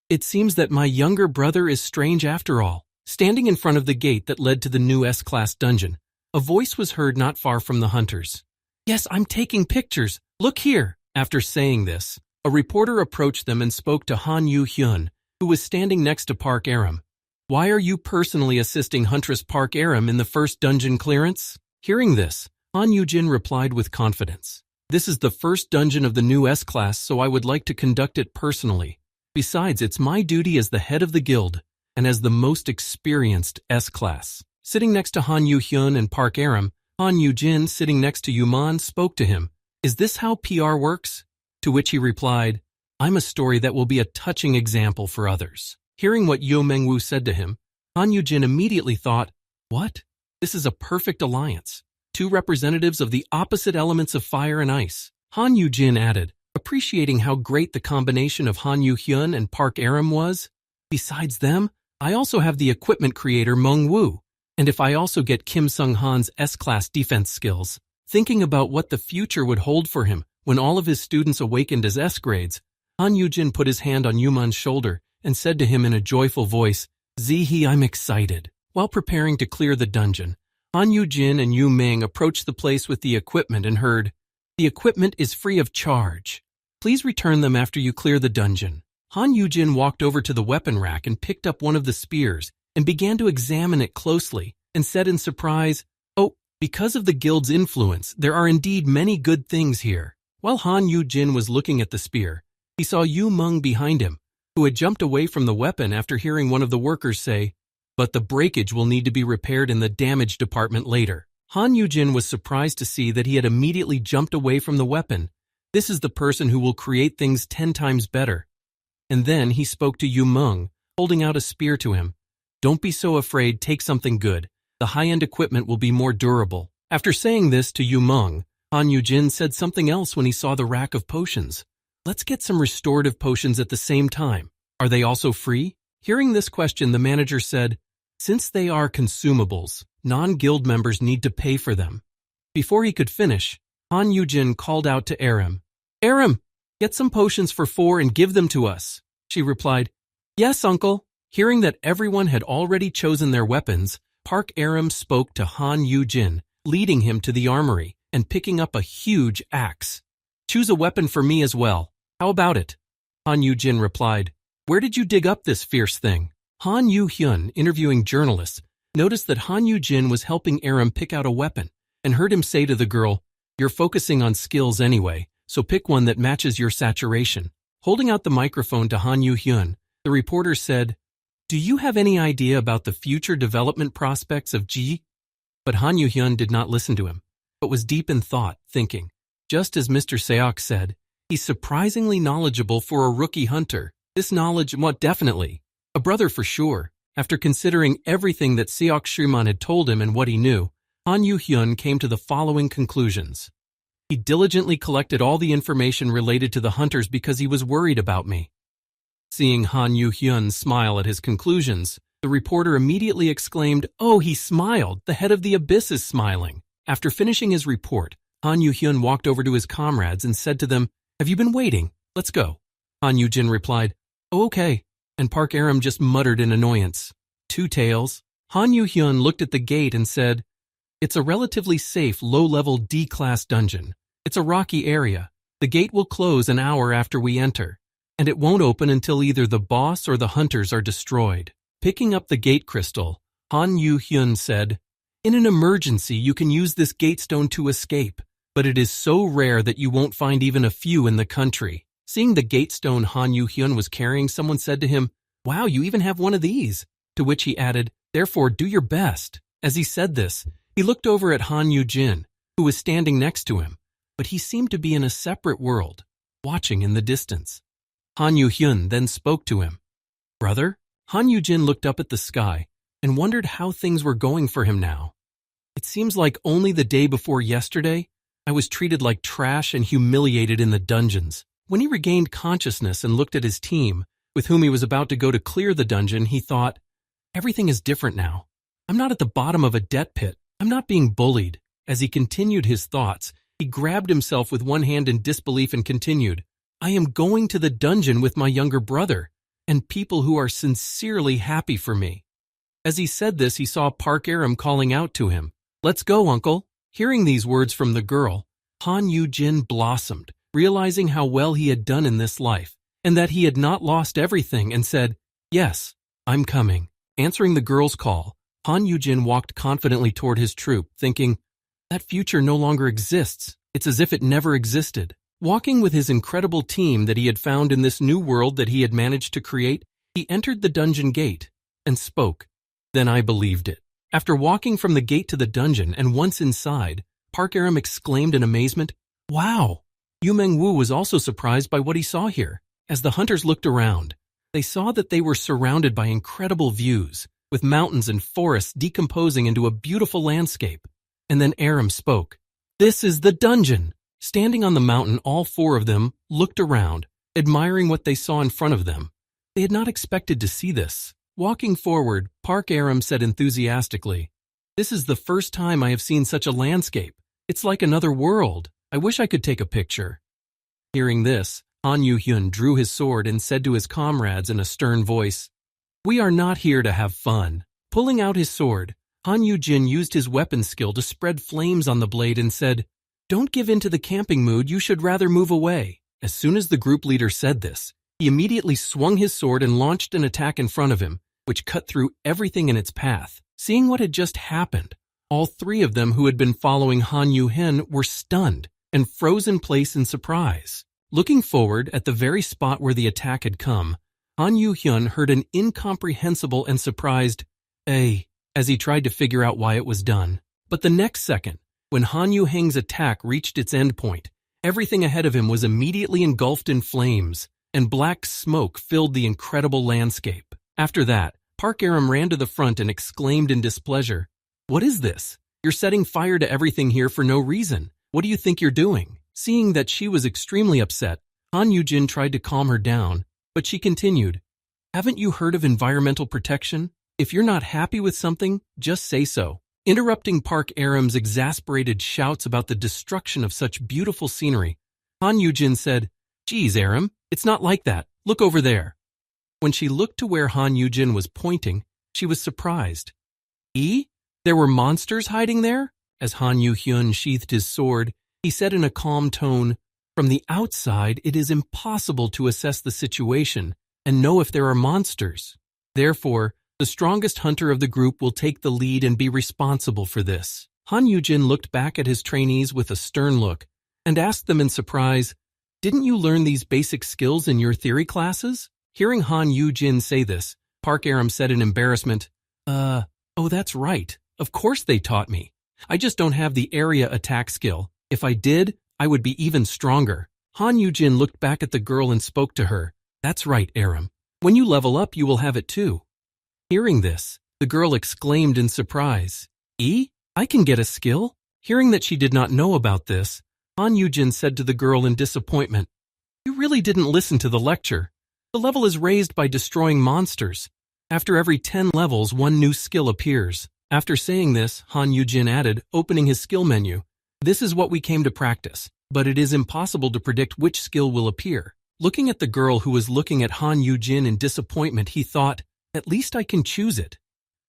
It seems that my younger brother is strange after all. Standing in front of the gate that led to the new S-Class dungeon, a voice was heard not far from the hunters. Yes, I'm taking pictures. Look here. After saying this, a reporter approached them and spoke to Han Yuhyun, who was standing next to Park Aram. Why are you personally assisting Huntress Park Aram in the first dungeon clearance? Hearing this, Han Yugin replied with confidence. This is the first dungeon of the new S-Class, so I would like to conduct it personally. Besides, it's my duty as the head of the guild and as the most experienced S-Class. Sitting next to Han Yuhyun and Park Aram, Han Yugin, sitting next to Yuman, spoke to him. Is this how PR works? To which he replied, I'm a story that will be a touching example for others. Hearing what Yu Meng-woo said to him, Han Yugin immediately thought, what? This is a perfect alliance. Two representatives of the opposite elements of fire and ice. Han Yugin added, appreciating how great the combination of Han Yuhyun and Park Aram was. Besides them, I also have the equipment creator Meng-woo, and if I also get Kim Sung-han's S-Class defense skills, thinking about what the future would hold for him when all of his students awakened as S-grades, Han Yugin put his hand on Yuman's shoulder and said to him in a joyful voice, Zihi, I'm excited. While preparing to clear the dungeon, Han Yugin and Yu Ming approached the place with the equipment and heard, the equipment is free of charge. Please return them after you clear the dungeon. Han Yugin walked over to the weapon rack and picked up one of the spears and began to examine it closely and said in surprise, oh, because of the guild's influence, there are indeed many good things here. While Han Yugin was looking at the spear, he saw Yu Meng behind him, who had jumped away from the weapon after hearing one of the workers say, but the breakage will need to be repaired in the damage department later. Han Yugin was surprised to see that he had immediately jumped away from the weapon. This is the person who will create things 10 times better. And then he spoke to Yu Meng, holding out a spear to him. Don't be so afraid, take something good. The high-end equipment will be more durable. After saying this to Yuhun, Han Yugin said something else when he saw the rack of potions. Let's get some restorative potions at the same time. Are they also free? Hearing this question, the manager said, since they are consumables, non-guild members need to pay for them. Before he could finish, Han Yugin called out to Aram. Aram, get some potions for 4 and give them to us. She replied, yes, uncle. Hearing that everyone had already chosen their weapons, Park Aram spoke to Han Yugin, leading him to the armory and picking up a huge axe. Choose a weapon for me as well. How about it? Han Yugin replied, where did you dig up this fierce thing? Han Yuhun, interviewing journalists, noticed that Han Yugin was helping Aram pick out a weapon and heard him say to the girl, you're focusing on skills anyway, so pick one that matches your saturation. Holding out the microphone to Han Yuhun, the reporter said, do you have any idea about the future development prospects of Ji? But Han Yuhun did not listen to him, but was deep in thought, thinking, just as Mr. Seok said, he's surprisingly knowledgeable for a rookie hunter. This knowledge, what definitely. A brother for sure. After considering everything that Seok Shriman had told him and what he knew, Han Yuhyun came to the following conclusions. He diligently collected all the information related to the hunters because he was worried about me. Seeing Han Yuhyun smile at his conclusions, the reporter immediately exclaimed, oh, he smiled. The head of the abyss is smiling. After finishing his report, Han Yuhyun walked over to his comrades and said to them, have you been waiting? Let's go. Han Yujin replied, oh, okay. And Park Aram just muttered in annoyance. Two tails. Han Yuhyun looked at the gate and said, it's a relatively safe, low-level D-class dungeon. It's a rocky area. The gate will close an hour after we enter, and it won't open until either the boss or the hunters are destroyed. Picking up the gate crystal, Han Yuhyun said, in an emergency, you can use this gate stone to escape, but it is so rare that you won't find even a few in the country. Seeing the gate stone Han Yuhyun was carrying, someone said to him, wow, you even have one of these. To which he added, therefore, do your best. As he said this, he looked over at Han Yujin, who was standing next to him, but he seemed to be in a separate world, watching in the distance. Han Yuhyun then spoke to him. Brother? Han Yujin looked up at the sky and wondered how things were going for him now. It seems like only the day before yesterday, I was treated like trash and humiliated in the dungeons. When he regained consciousness and looked at his team, with whom he was about to go to clear the dungeon, he thought, everything is different now. I'm not at the bottom of a debt pit. I'm not being bullied. As he continued his thoughts, he grabbed himself with one hand in disbelief and continued, I am going to the dungeon with my younger brother and people who are sincerely happy for me. As he said this, he saw Park Aram calling out to him, let's go, uncle. Hearing these words from the girl, Han Yujin blossomed, realizing how well he had done in this life, and that he had not lost everything, and said, yes, I'm coming. Answering the girl's call, Han Yujin walked confidently toward his troop, thinking, that future no longer exists. It's as if it never existed. Walking with his incredible team that he had found in this new world that he had managed to create, he entered the dungeon gate and spoke. Then I believed it. After walking from the gate to the dungeon and once inside, Park Aram exclaimed in amazement, wow! Yu Mengwu was also surprised by what he saw here. As the hunters looked around, they saw that they were surrounded by incredible views, with mountains and forests decomposing into a beautiful landscape. And then Aram spoke. This is the dungeon! Standing on the mountain, all four of them looked around, admiring what they saw in front of them. They had not expected to see this. Walking forward, Park Aram said enthusiastically, this is the first time I have seen such a landscape. It's like another world. I wish I could take a picture. Hearing this, Han Yuhyun drew his sword and said to his comrades in a stern voice, we are not here to have fun. Pulling out his sword, Han Yujin used his weapon skill to spread flames on the blade and said, don't give in to the camping mood, you should rather move away. As soon as the group leader said this, he immediately swung his sword and launched an attack in front of him, which cut through everything in its path. Seeing what had just happened, all three of them who had been following Han Yuhen were stunned and froze in place in surprise. Looking forward at the very spot where the attack had come, Han Yuhyun heard an incomprehensible and surprised, "Ay," as he tried to figure out why it was done. But the next second, when Han Yuheng's attack reached its endpoint, everything ahead of him was immediately engulfed in flames, and black smoke filled the incredible landscape. After that, Park Aram ran to the front and exclaimed in displeasure, "What is this? You're setting fire to everything here for no reason. What do you think you're doing?" Seeing that she was extremely upset, Han Yugin tried to calm her down, but she continued, "Haven't you heard of environmental protection? If you're not happy with something, just say so." Interrupting Park Aram's exasperated shouts about the destruction of such beautiful scenery, Han Yugin said, "Geez, Aram, it's not like that. Look over there." When she looked to where Han Yugin was pointing, she was surprised. There were monsters hiding there? As Han Yuhyun sheathed his sword, he said in a calm tone, "From the outside, it is impossible to assess the situation and know if there are monsters. Therefore, the strongest hunter of the group will take the lead and be responsible for this." Han Yugin looked back at his trainees with a stern look and asked them in surprise, "Didn't you learn these basic skills in your theory classes?" Hearing Han Yugin say this, Park Aram said in embarrassment, Oh, that's right. Of course they taught me. I just don't have the area attack skill. If I did, I would be even stronger." Han Yugin looked back at the girl and spoke to her, "That's right, Aram. When you level up, you will have it too." Hearing this, the girl exclaimed in surprise, I can get a skill?" Hearing that she did not know about this, Han Yugin said to the girl in disappointment, "You really didn't listen to the lecture. The level is raised by destroying monsters. After every 10 levels, one new skill appears." After saying this, Han Yugin added, opening his skill menu, "This is what we came to practice, but it is impossible to predict which skill will appear." Looking at the girl who was looking at Han Yugin in disappointment, he thought, "At least I can choose it."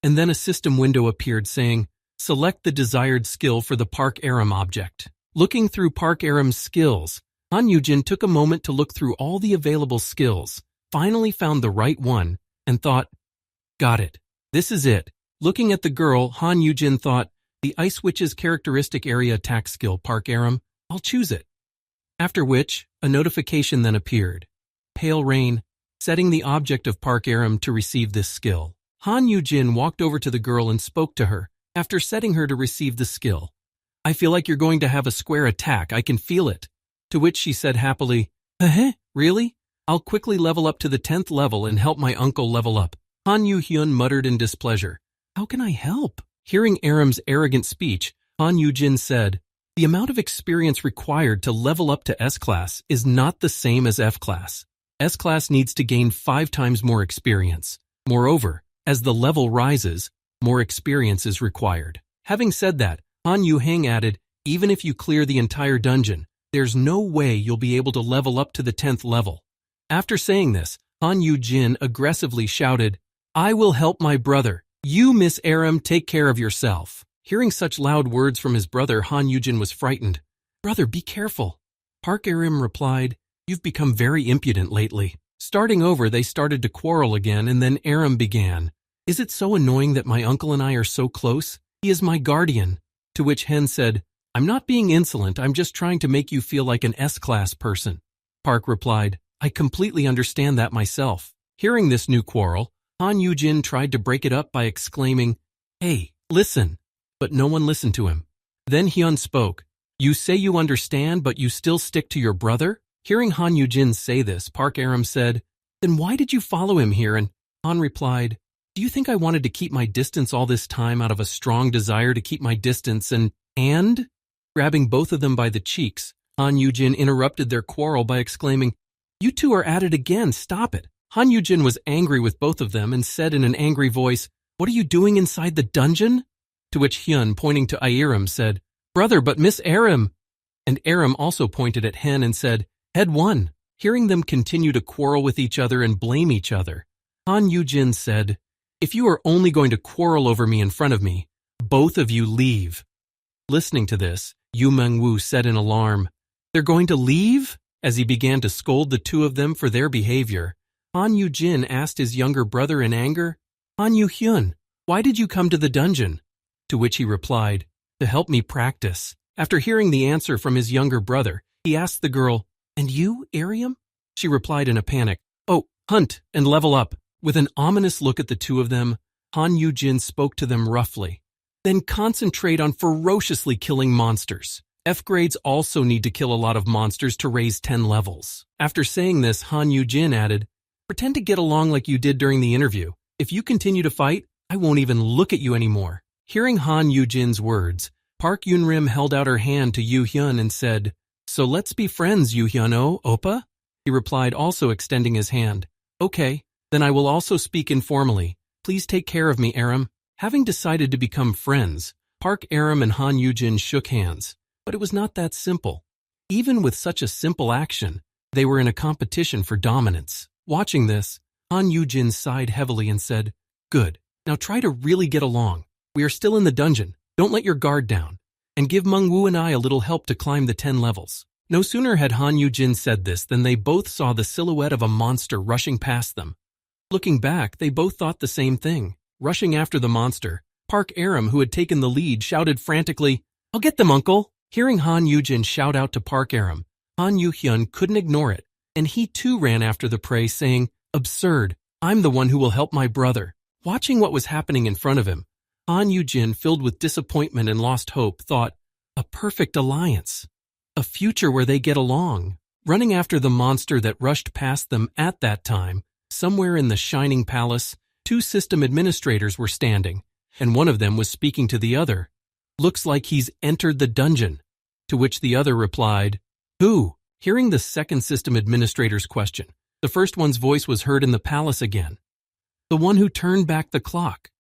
And then a system window appeared saying, "Select the desired skill for the Park Aram object." Looking through Park Aram's skills, Han Yugin took a moment to look through all the available skills, finally found the right one, and thought, "Got it. This is it." Looking at the girl, Han Yugin thought, "The Ice Witch's characteristic area attack skill, Park Aram. I'll choose it." After which, a notification then appeared. Pale rain, setting the object of Park Aram to receive this skill. Han Yugin walked over to the girl and spoke to her, after setting her to receive the skill. "I feel like you're going to have a square attack, I can feel it." To which she said happily, Really? I'll quickly level up to the 10th level and help my uncle level up." Han Yuhyun muttered in displeasure, "How can I help?" Hearing Aram's arrogant speech, Han Yugin said, "The amount of experience required to level up to S-Class is not the same as F-Class. S-Class needs to gain 5 times more experience. Moreover, as the level rises, more experience is required." Having said that, Han Yuhang added, "Even if you clear the entire dungeon, there's no way you'll be able to level up to the 10th level." After saying this, Han Yugin aggressively shouted, "I will help my brother. You, Miss Aram, take care of yourself." Hearing such loud words from his brother, Han Yugin was frightened. "Brother, be careful." Park Aram replied, "You've become very impudent lately." Starting over, they started to quarrel again, and then Aram began, "Is it so annoying that my uncle and I are so close? He is my guardian." To which Hen said, "I'm not being insolent, I'm just trying to make you feel like an S-Class person." Park replied, "I completely understand that myself." Hearing this new quarrel, Han Yugin tried to break it up by exclaiming, "Hey, listen." But no one listened to him. Then Hyun spoke, "You say you understand, but you still stick to your brother?" Hearing Han Yugin say this, Park Aram said, "Then why did you follow him here?" And Han replied, "Do you think I wanted to keep my distance all this time out of a strong desire to keep my distance and Grabbing both of them by the cheeks, Han Yugin interrupted their quarrel by exclaiming, "You two are at it again, stop it." Han Yugin was angry with both of them and said in an angry voice, "What are you doing inside the dungeon?" To which Hyun, pointing to Aram, said, "Brother, but Miss Aram." And Aram also pointed at Hen and said, "Head one." Hearing them continue to quarrel with each other and blame each other, Han Yugin said, "If you are only going to quarrel over me in front of me, both of you leave." Listening to this, Yu Mengwu said in alarm, "They're going to leave?" As he began to scold the two of them for their behavior, Han Yujin asked his younger brother in anger, "Han Yuhyun, why did you come to the dungeon?" To which he replied, "To help me practice." After hearing the answer from his younger brother, he asked the girl, "And you, Aram?" She replied in a panic, "Oh, hunt and level up." With an ominous look at the two of them, Han Yujin spoke to them roughly. "Then concentrate on ferociously killing monsters. F grades also need to kill a lot of monsters to raise 10 levels." After saying this, Han Yujin added, "Pretend to get along like you did during the interview. If you continue to fight, I won't even look at you anymore. Hearing Han Yujin's words, Park Yunrim held out her hand to Yuhun and said, "So let's be friends, Yuhyun, Oppa?" He replied, also extending his hand. "Okay, then I will also speak informally. Please take care of me, Aram." Having decided to become friends, Park Aram and Han Yujin shook hands. But it was not that simple. Even with such a simple action, they were in a competition for dominance. Watching this, Han Yujin sighed heavily and said, "Good. Now try to really get along. We are still in the dungeon. Don't let your guard down. And give Mengwu and I a little help to climb the 10 levels." No sooner had Han Yujin said this than they both saw the silhouette of a monster rushing past them. Looking back, they both thought the same thing. Rushing after the monster, Park Aram, who had taken the lead, shouted frantically, "I'll get them, uncle!" Hearing Han Yujin shout out to Park Aram, Han Yuhyun couldn't ignore it, and he too ran after the prey, saying, "Absurd, I'm the one who will help my brother." Watching what was happening in front of him, Han Yujin, filled with disappointment and lost hope, thought, a perfect alliance. A future where they get along. Running after the monster that rushed past them at that time, somewhere in the Shining Palace, 2 system administrators were standing, and one of them was speaking to the other. "Looks like he's entered the dungeon." To which the other replied, "Who?" Hearing the second system administrator's question, the first one's voice was heard in the palace again. "The one who turned back the clock."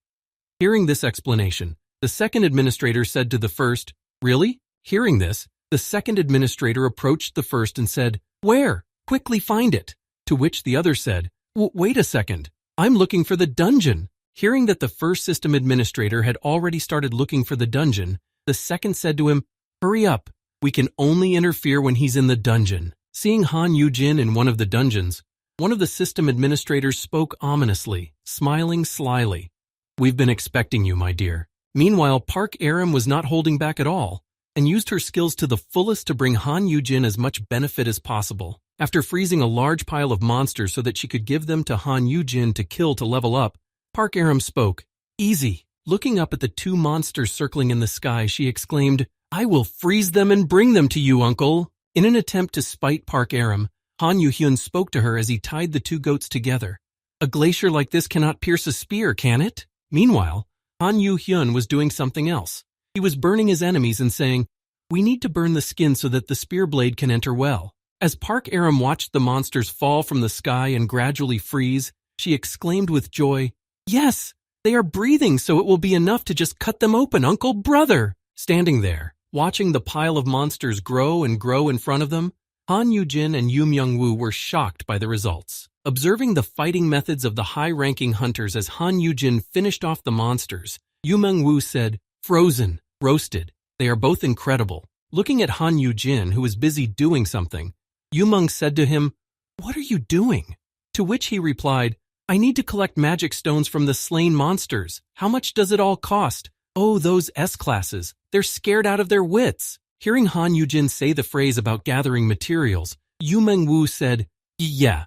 Hearing this explanation, the second administrator said to the first, "Really?" Hearing this, the second administrator approached the first and said, "Where? Quickly find it." To which the other said, "Wait a second. I'm looking for the dungeon." Hearing that the first system administrator had already started looking for the dungeon, the second said to him, "Hurry up. We can only interfere when he's in the dungeon." Seeing Han Yujin in one of the dungeons, one of the system administrators spoke ominously, smiling slyly. "We've been expecting you, my dear." Meanwhile, Park Aram was not holding back at all, and used her skills to the fullest to bring Han Yujin as much benefit as possible. After freezing a large pile of monsters so that she could give them to Han Yujin to kill to level up, Park Aram spoke. "Easy." Looking up at the 2 monsters circling in the sky, she exclaimed, "I will freeze them and bring them to you, uncle." In an attempt to spite Park Aram, Han Yuhyun spoke to her as he tied the 2 goats together. "A glacier like this cannot pierce a spear, can it?" Meanwhile, Han Yuhyun was doing something else. He was burning his enemies and saying, "We need to burn the skin so that the spear blade can enter well." As Park Aram watched the monsters fall from the sky and gradually freeze, she exclaimed with joy, "Yes, they are breathing, so it will be enough to just cut them open, uncle, brother." Standing there, watching the pile of monsters grow and grow in front of them, Han Yujin and Yu Myung-woo were shocked by the results. Observing the fighting methods of the high-ranking hunters as Han Yujin finished off the monsters, Yu Myung-woo said, "Frozen, roasted, they are both incredible." Looking at Han Yujin, who was busy doing something, Yu Myung said to him, "What are you doing?" To which he replied, "I need to collect magic stones from the slain monsters. How much does it all cost? Oh, those S-classes, they're scared out of their wits." Hearing Han Yujin say the phrase about gathering materials, Yu Myung-woo said, "Yeah."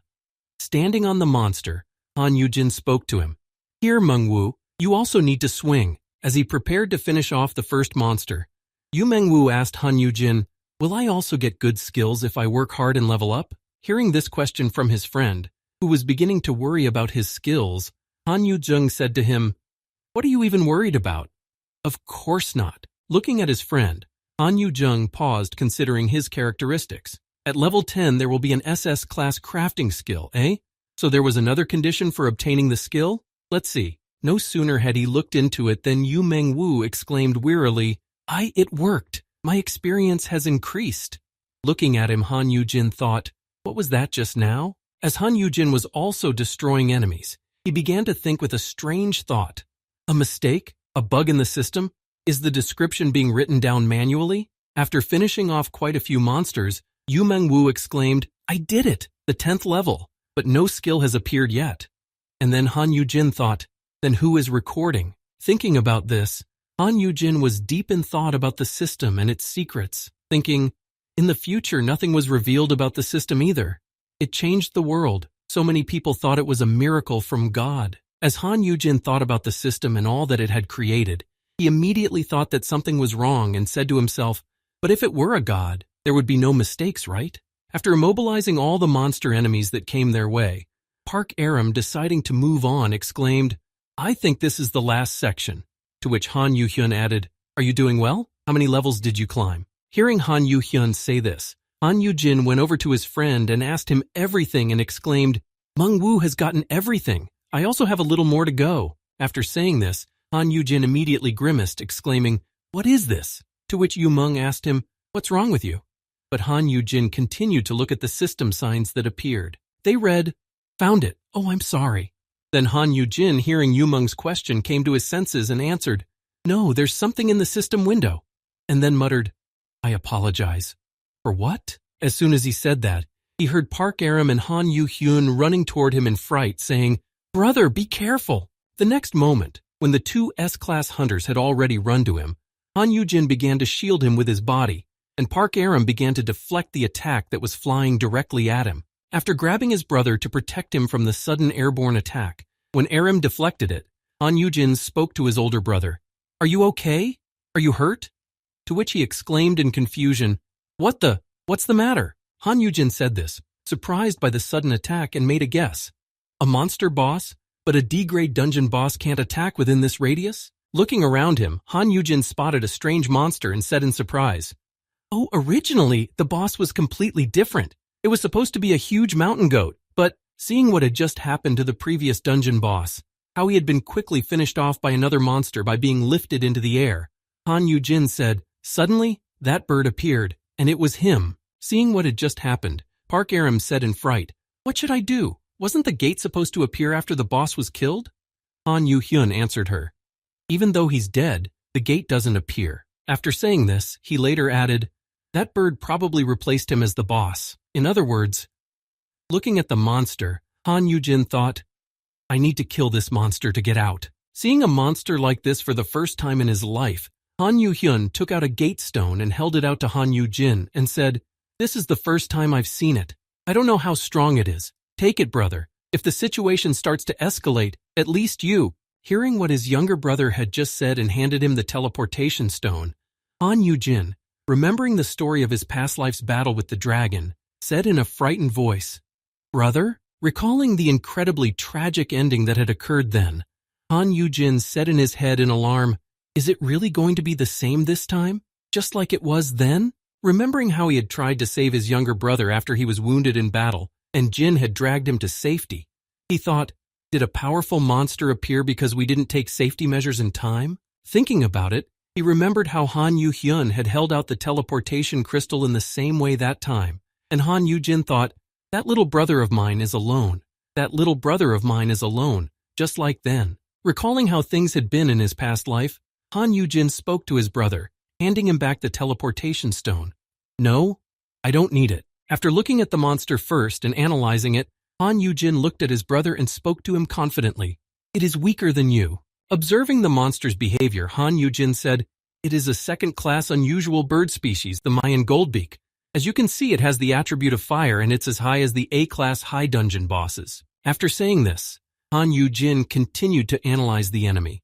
Standing on the monster, Han Yujin spoke to him. "Here, Myung-woo, you also need to swing." As he prepared to finish off the first monster, Yu Myung-woo asked Han Yujin, "Will I also get good skills if I work hard and level up?" Hearing this question from his friend, who was beginning to worry about his skills, Han Yujin said to him, "What are you even worried about?" "Of course not." Looking at his friend, Han Yujin paused, considering his characteristics. At level 10, there will be an SS class crafting skill, eh? So there was another condition for obtaining the skill? Let's see. No sooner had he looked into it than Yu Myung-woo exclaimed wearily, It worked. My experience has increased." Looking at him, Han Yujin thought, what was that just now? As Han Yujin was also destroying enemies, he began to think with a strange thought. A mistake? A bug in the system? Is the description being written down manually? After finishing off quite a few monsters, Yu Myung-woo exclaimed, "I did it! The 10th level! But no skill has appeared yet." And then Han Yujin thought, then who is recording? Thinking about this, Han Yujin was deep in thought about the system and its secrets, thinking, in the future nothing was revealed about the system either. It changed the world. So many people thought it was a miracle from God. As Han Yujin thought about the system and all that it had created, he immediately thought that something was wrong and said to himself, but if it were a god, there would be no mistakes, right? After immobilizing all the monster enemies that came their way, Park Aram, deciding to move on, exclaimed, "I think this is the last section." To which Han Yuhyun added, "Are you doing well? How many levels did you climb?" Hearing Han Yuhyun say this, Han Yujin went over to his friend and asked him everything and exclaimed, "Mengwu has gotten everything. I also have a little more to go." After saying this, Han Yujin immediately grimaced, exclaiming, "What is this?" To which Yumeng asked him, "What's wrong with you?" But Han Yujin continued to look at the system signs that appeared. They read, "Found it. Oh, I'm sorry." Then Han Yujin, hearing Yumeng's question, came to his senses and answered, "No, there's something in the system window," and then muttered, "I apologize." For what? As soon as he said that, he heard Park Aram and Han Yuhyun running toward him in fright, saying, "Brother, be careful." The next moment, when the two S-class hunters had already run to him, Han Yujin began to shield him with his body, and Park Aram began to deflect the attack that was flying directly at him. After grabbing his brother to protect him from the sudden airborne attack, when Aram deflected it, Han Yujin spoke to his older brother. "Are you okay? Are you hurt?" To which he exclaimed in confusion, What's the matter?" Han Yujin said this, surprised by the sudden attack, and made a guess. "A monster boss? But a D-grade dungeon boss can't attack within this radius?" Looking around him, Han Yujin spotted a strange monster and said in surprise, "Oh, originally, the boss was completely different. It was supposed to be a huge mountain goat, but seeing what had just happened to the previous dungeon boss, how he had been quickly finished off by another monster by being lifted into the air, Han Yujin said, suddenly, that bird appeared, and it was him." Seeing what had just happened, Park Aram said in fright, "What should I do? Wasn't the gate supposed to appear after the boss was killed?" Han Yuhyun answered her, "Even though he's dead, the gate doesn't appear." After saying this, he later added, "That bird probably replaced him as the boss." In other words, looking at the monster, Han Yujin thought, "I need to kill this monster to get out." Seeing a monster like this for the first time in his life, Han Yuhyun took out a gate stone and held it out to Han Yujin and said, "This is the first time I've seen it. I don't know how strong it is. Take it, brother. If the situation starts to escalate, at least you." Hearing what his younger brother had just said and handed him the teleportation stone, Han Yujin, remembering the story of his past life's battle with the dragon, said in a frightened voice, "Brother?" Recalling the incredibly tragic ending that had occurred then, Han Yujin said in his head in alarm, "Is it really going to be the same this time? Just like it was then?" Remembering how he had tried to save his younger brother after he was wounded in battle, and Jin had dragged him to safety, he thought, did a powerful monster appear because we didn't take safety measures in time? Thinking about it, he remembered how Han Yuhyun had held out the teleportation crystal in the same way that time, and Han Yujin thought, that little brother of mine is alone. That little brother of mine is alone, just like then. Recalling how things had been in his past life, Han Yujin spoke to his brother, handing him back the teleportation stone. "No, I don't need it." After looking at the monster first and analyzing it, Han Yujin looked at his brother and spoke to him confidently. "It is weaker than you." Observing the monster's behavior, Han Yujin said, "It is a second-class unusual bird species, the Mayan goldbeak. As you can see, it has the attribute of fire and it's as high as the A-class high dungeon bosses." After saying this, Han Yujin continued to analyze the enemy.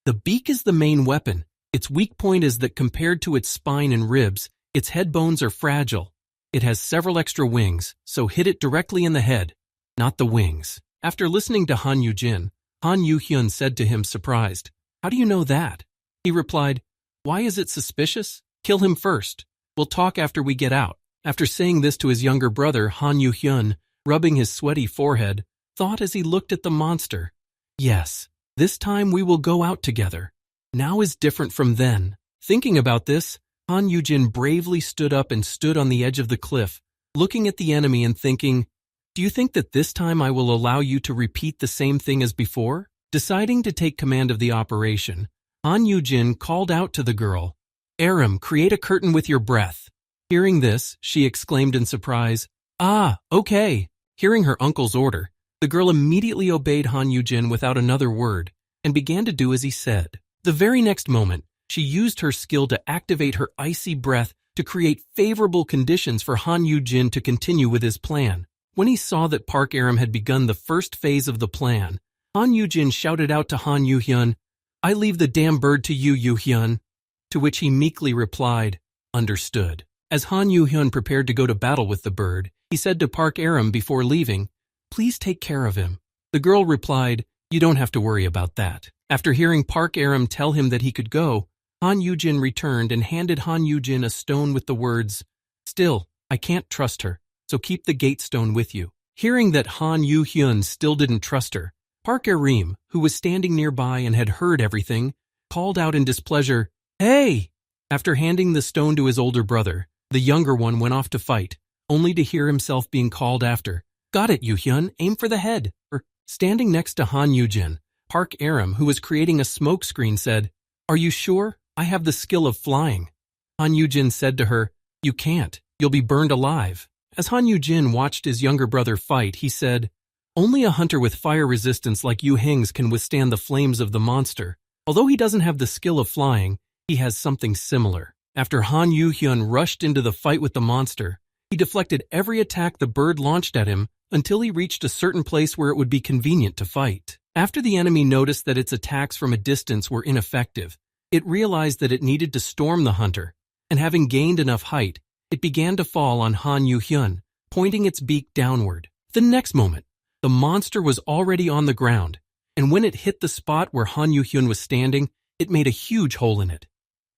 The beak is the main weapon. Its weak point is that compared to its spine and ribs, its head bones are fragile. It has several extra wings, so hit it directly in the head, not the wings. After listening to Han Yujin, Han Yuhyun said to him, surprised, "How do you know that?" He replied, "Why is it suspicious? Kill him first. We'll talk after we get out." After saying this to his younger brother, Han Yuhyun, rubbing his sweaty forehead, thought as he looked at the monster, "Yes, this time we will go out together. Now is different from then." Thinking about this, Han Yujin bravely stood up and stood on the edge of the cliff, looking at the enemy and thinking, "Do you think that this time I will allow you to repeat the same thing as before?" Deciding to take command of the operation, Han Yujin called out to the girl, "Aram, create a curtain with your breath." Hearing this, she exclaimed in surprise, "Ah, okay." Hearing her uncle's order, the girl immediately obeyed Han Yujin without another word and began to do as he said. The very next moment, she used her skill to activate her icy breath to create favorable conditions for Han Yujin to continue with his plan. When he saw that Park Aram had begun the first phase of the plan, Han Yujin shouted out to Han Yuhyun, "I leave the damn bird to you, Yuhyun." To which he meekly replied, "Understood." As Han Yuhyun prepared to go to battle with the bird, he said to Park Aram before leaving, Please take care of him. The girl replied, You don't have to worry about that. After hearing Park Aram tell him that he could go, Han Yugin returned and handed Han Yugin a stone with the words, Still, I can't trust her, so keep the gate stone with you. Hearing that Han Yuhyun still didn't trust her, Park Aram, who was standing nearby and had heard everything, called out in displeasure, Hey! After handing the stone to his older brother, the younger one went off to fight, only to hear himself being called after. Got it, Yuhyun, aim for the head. Standing next to Han Yugin, Park Aram, who was creating a smoke screen, said, Are you sure? I have the skill of flying. Han Yugin said to her, You can't. You'll be burned alive. As Han Yugin watched his younger brother fight, he said, Only a hunter with fire resistance like Yu Heng's can withstand the flames of the monster. Although he doesn't have the skill of flying, he has something similar. After Han Yuhyun rushed into the fight with the monster, he deflected every attack the bird launched at him until he reached a certain place where it would be convenient to fight. After the enemy noticed that its attacks from a distance were ineffective, it realized that it needed to storm the hunter, and having gained enough height, it began to fall on Han Yuhyun, pointing its beak downward. The next moment, the monster was already on the ground, and when it hit the spot where Han Yuhyun was standing, it made a huge hole in it.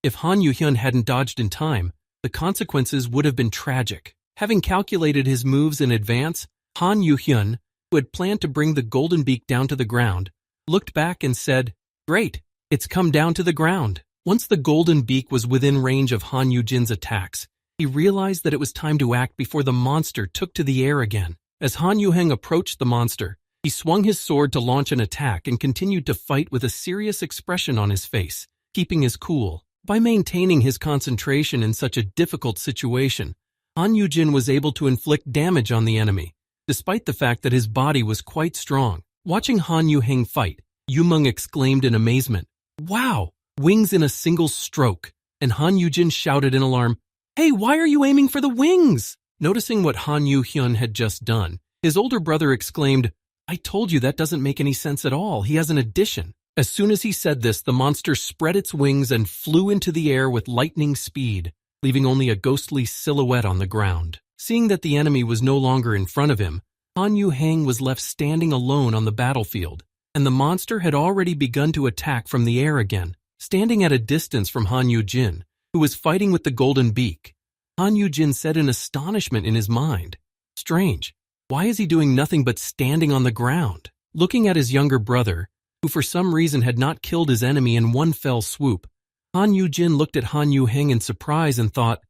If Han Yuhyun hadn't dodged in time, the consequences would have been tragic. Having calculated his moves in advance, Han Yuhyun, who had planned to bring the golden beak down to the ground, looked back and said, Great, it's come down to the ground. Once the golden beak was within range of Han Yujin's attacks, he realized that it was time to act before the monster took to the air again. As Han Yuheng approached the monster, he swung his sword to launch an attack and continued to fight with a serious expression on his face, keeping his cool. By maintaining his concentration in such a difficult situation, Han Yujin was able to inflict damage on the enemy, despite the fact that his body was quite strong. Watching Han Yuheng fight, Yumeng exclaimed in amazement, Wow! Wings in a single stroke! And Han Yujin shouted in alarm, Hey, why are you aiming for the wings? Noticing what Han Yuhyun had just done, his older brother exclaimed, I told you that doesn't make any sense at all. He has an addition. As soon as he said this, the monster spread its wings and flew into the air with lightning speed, leaving only a ghostly silhouette on the ground. Seeing that the enemy was no longer in front of him, Han Yuheng was left standing alone on the battlefield, and the monster had already begun to attack from the air again. Standing at a distance from Han Yujin, who was fighting with the golden beak, Han Yujin said in astonishment in his mind, Strange, why is he doing nothing but standing on the ground? Looking at his younger brother, who for some reason had not killed his enemy in one fell swoop, Han Yujin looked at Han Yuheng in surprise and thought,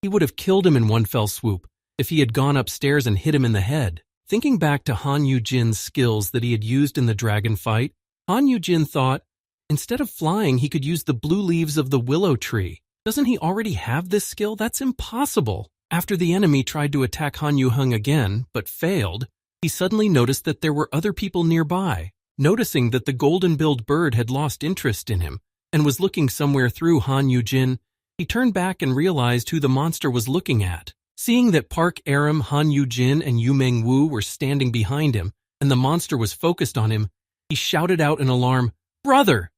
he would have killed him in one fell swoop if he had gone upstairs and hit him in the head. Thinking back to Han Yujin's skills that he had used in the dragon fight, Han Yujin thought, instead of flying, he could use the blue leaves of the willow tree. Doesn't he already have this skill? That's impossible. After the enemy tried to attack Han Yuheng again, but failed, he suddenly noticed that there were other people nearby. Noticing that the golden-billed bird had lost interest in him and was looking somewhere through Han Yujin, he turned back and realized who the monster was looking at. Seeing that Park Aram, Han Yujin, and Yu Meng Wu were standing behind him and the monster was focused on him, he shouted out in alarm, Brother!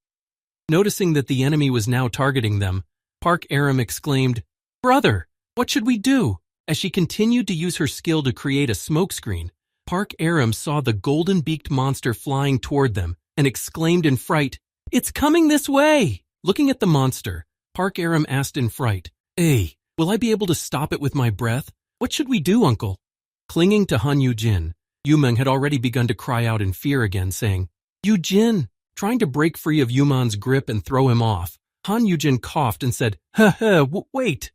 Noticing that the enemy was now targeting them, Park Aram exclaimed, Brother, what should we do? As she continued to use her skill to create a smokescreen, Park Aram saw the golden-beaked monster flying toward them and exclaimed in fright, It's coming this way! Looking at the monster, Park Aram asked in fright, Hey, will I be able to stop it with my breath? What should we do, uncle? Clinging to Han Yujin, Yumeng had already begun to cry out in fear again, saying, Yujin! Trying to break free of Yuman's grip and throw him off, Han Yujin coughed and said, wait!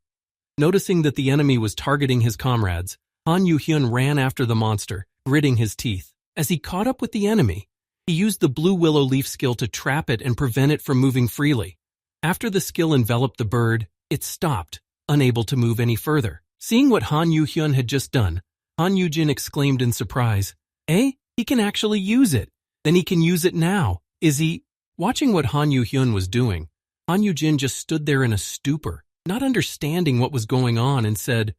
Noticing that the enemy was targeting his comrades, Han Yuhyun ran after the monster, gritting his teeth. As he caught up with the enemy, he used the blue willow leaf skill to trap it and prevent it from moving freely. After the skill enveloped the bird, it stopped, unable to move any further. Seeing what Han Yuhyun had just done, Han Yujin exclaimed in surprise, He can actually use it. Then he can use it now. Is he? Watching what Han Yuhyun was doing, Han Yujin just stood there in a stupor, not understanding what was going on, and said,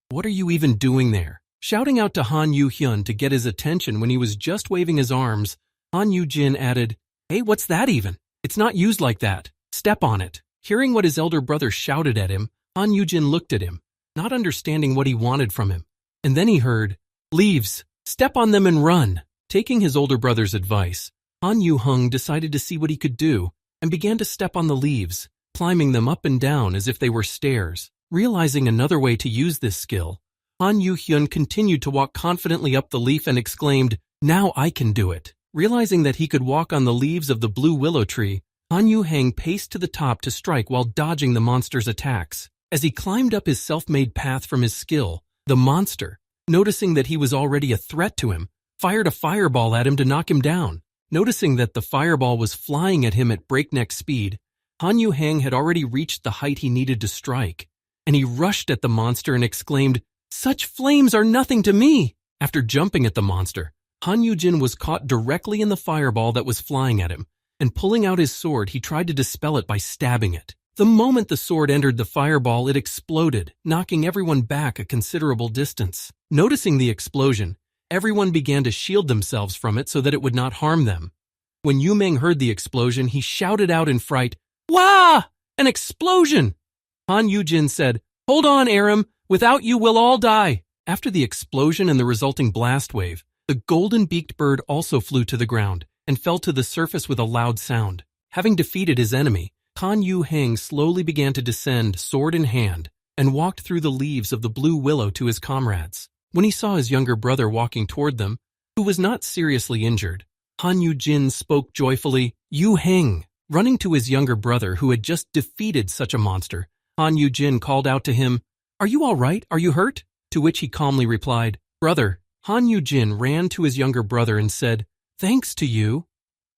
What are you even doing there? Shouting out to Han Yuhyun to get his attention when he was just waving his arms, Han Yujin added, Hey, what's that even? It's not used like that. Step on it. Hearing what his elder brother shouted at him, Han Yujin looked at him, not understanding what he wanted from him. And then he heard, Leaves. Step on them and run. Taking his older brother's advice, Han Yugin decided to see what he could do and began to step on the leaves, climbing them up and down as if they were stairs. Realizing another way to use this skill, Han Yugin continued to walk confidently up the leaf and exclaimed, "Now I can do it." Realizing that he could walk on the leaves of the blue willow tree, Han Yugin paced to the top to strike while dodging the monster's attacks. As he climbed up his self-made path from his skill, the monster, noticing that he was already a threat to him, fired a fireball at him to knock him down. Noticing that the fireball was flying at him at breakneck speed, Han Yugin had already reached the height he needed to strike, and he rushed at the monster and exclaimed, "Such flames are nothing to me!" After jumping at the monster, Han Yugin was caught directly in the fireball that was flying at him, and pulling out his sword, he tried to dispel it by stabbing it. The moment the sword entered the fireball, it exploded, knocking everyone back a considerable distance. Noticing the explosion, everyone began to shield themselves from it so that it would not harm them. When Yumeng heard the explosion, he shouted out in fright, "Wah! An explosion!" Han Yugin said, "Hold on, Aram. Without you, we'll all die." After the explosion and the resulting blast wave, the golden-beaked bird also flew to the ground and fell to the surface with a loud sound. Having defeated his enemy, Han Yugin slowly began to descend, sword in hand, and walked through the leaves of the blue willow to his comrades. When he saw his younger brother walking toward them, who was not seriously injured, Han Yugin spoke joyfully, "Yuhun." Running to his younger brother who had just defeated such a monster, Han Yugin called out to him, "Are you all right? Are you hurt?" To which he calmly replied, "Brother." Han Yugin ran to his younger brother and said, "Thanks to you."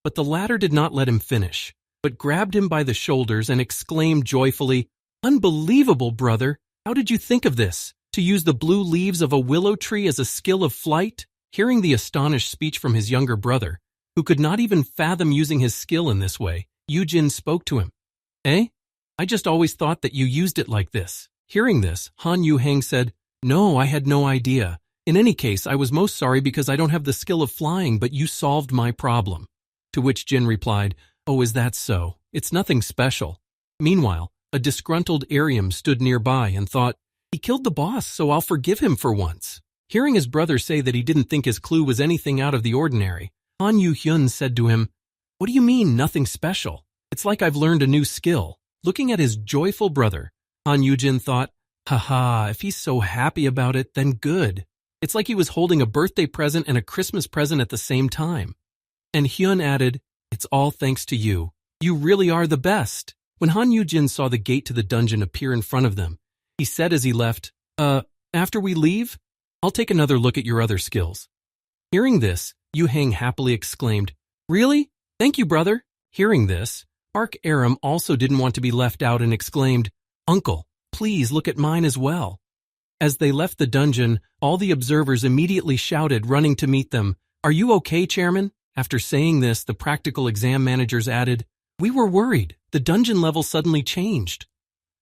But the latter did not let him finish, but grabbed him by the shoulders and exclaimed joyfully, "Unbelievable, brother! How did you think of this? To use the blue leaves of a willow tree as a skill of flight?" Hearing the astonished speech from his younger brother, who could not even fathom using his skill in this way, Yugin spoke to him. "Eh? I just always thought that you used it like this." Hearing this, Han Yugin said, "No, I had no idea. In any case, I was most sorry because I don't have the skill of flying, but you solved my problem." To which Jin replied, "Oh, is that so? It's nothing special." Meanwhile, a disgruntled Aram stood nearby and thought, "He killed the boss, so I'll forgive him for once." Hearing his brother say that he didn't think his clue was anything out of the ordinary, Han Yugin said to him, "What do you mean, nothing special? It's like I've learned a new skill." Looking at his joyful brother, Han Yugin thought, "Haha, if he's so happy about it, then good. It's like he was holding a birthday present and a Christmas present at the same time." And Hyun added, "It's all thanks to you. You really are the best." When Han Yugin saw the gate to the dungeon appear in front of them, he said as he left, After we leave, I'll take another look at your other skills." Hearing this, Yuhun happily exclaimed, "Really? Thank you, brother." Hearing this, Aram also didn't want to be left out and exclaimed, "Uncle, please look at mine as well." As they left the dungeon, all the observers immediately shouted, running to meet them, "Are you okay, Chairman?" After saying this, the practical exam managers added, "We were worried. The dungeon level suddenly changed."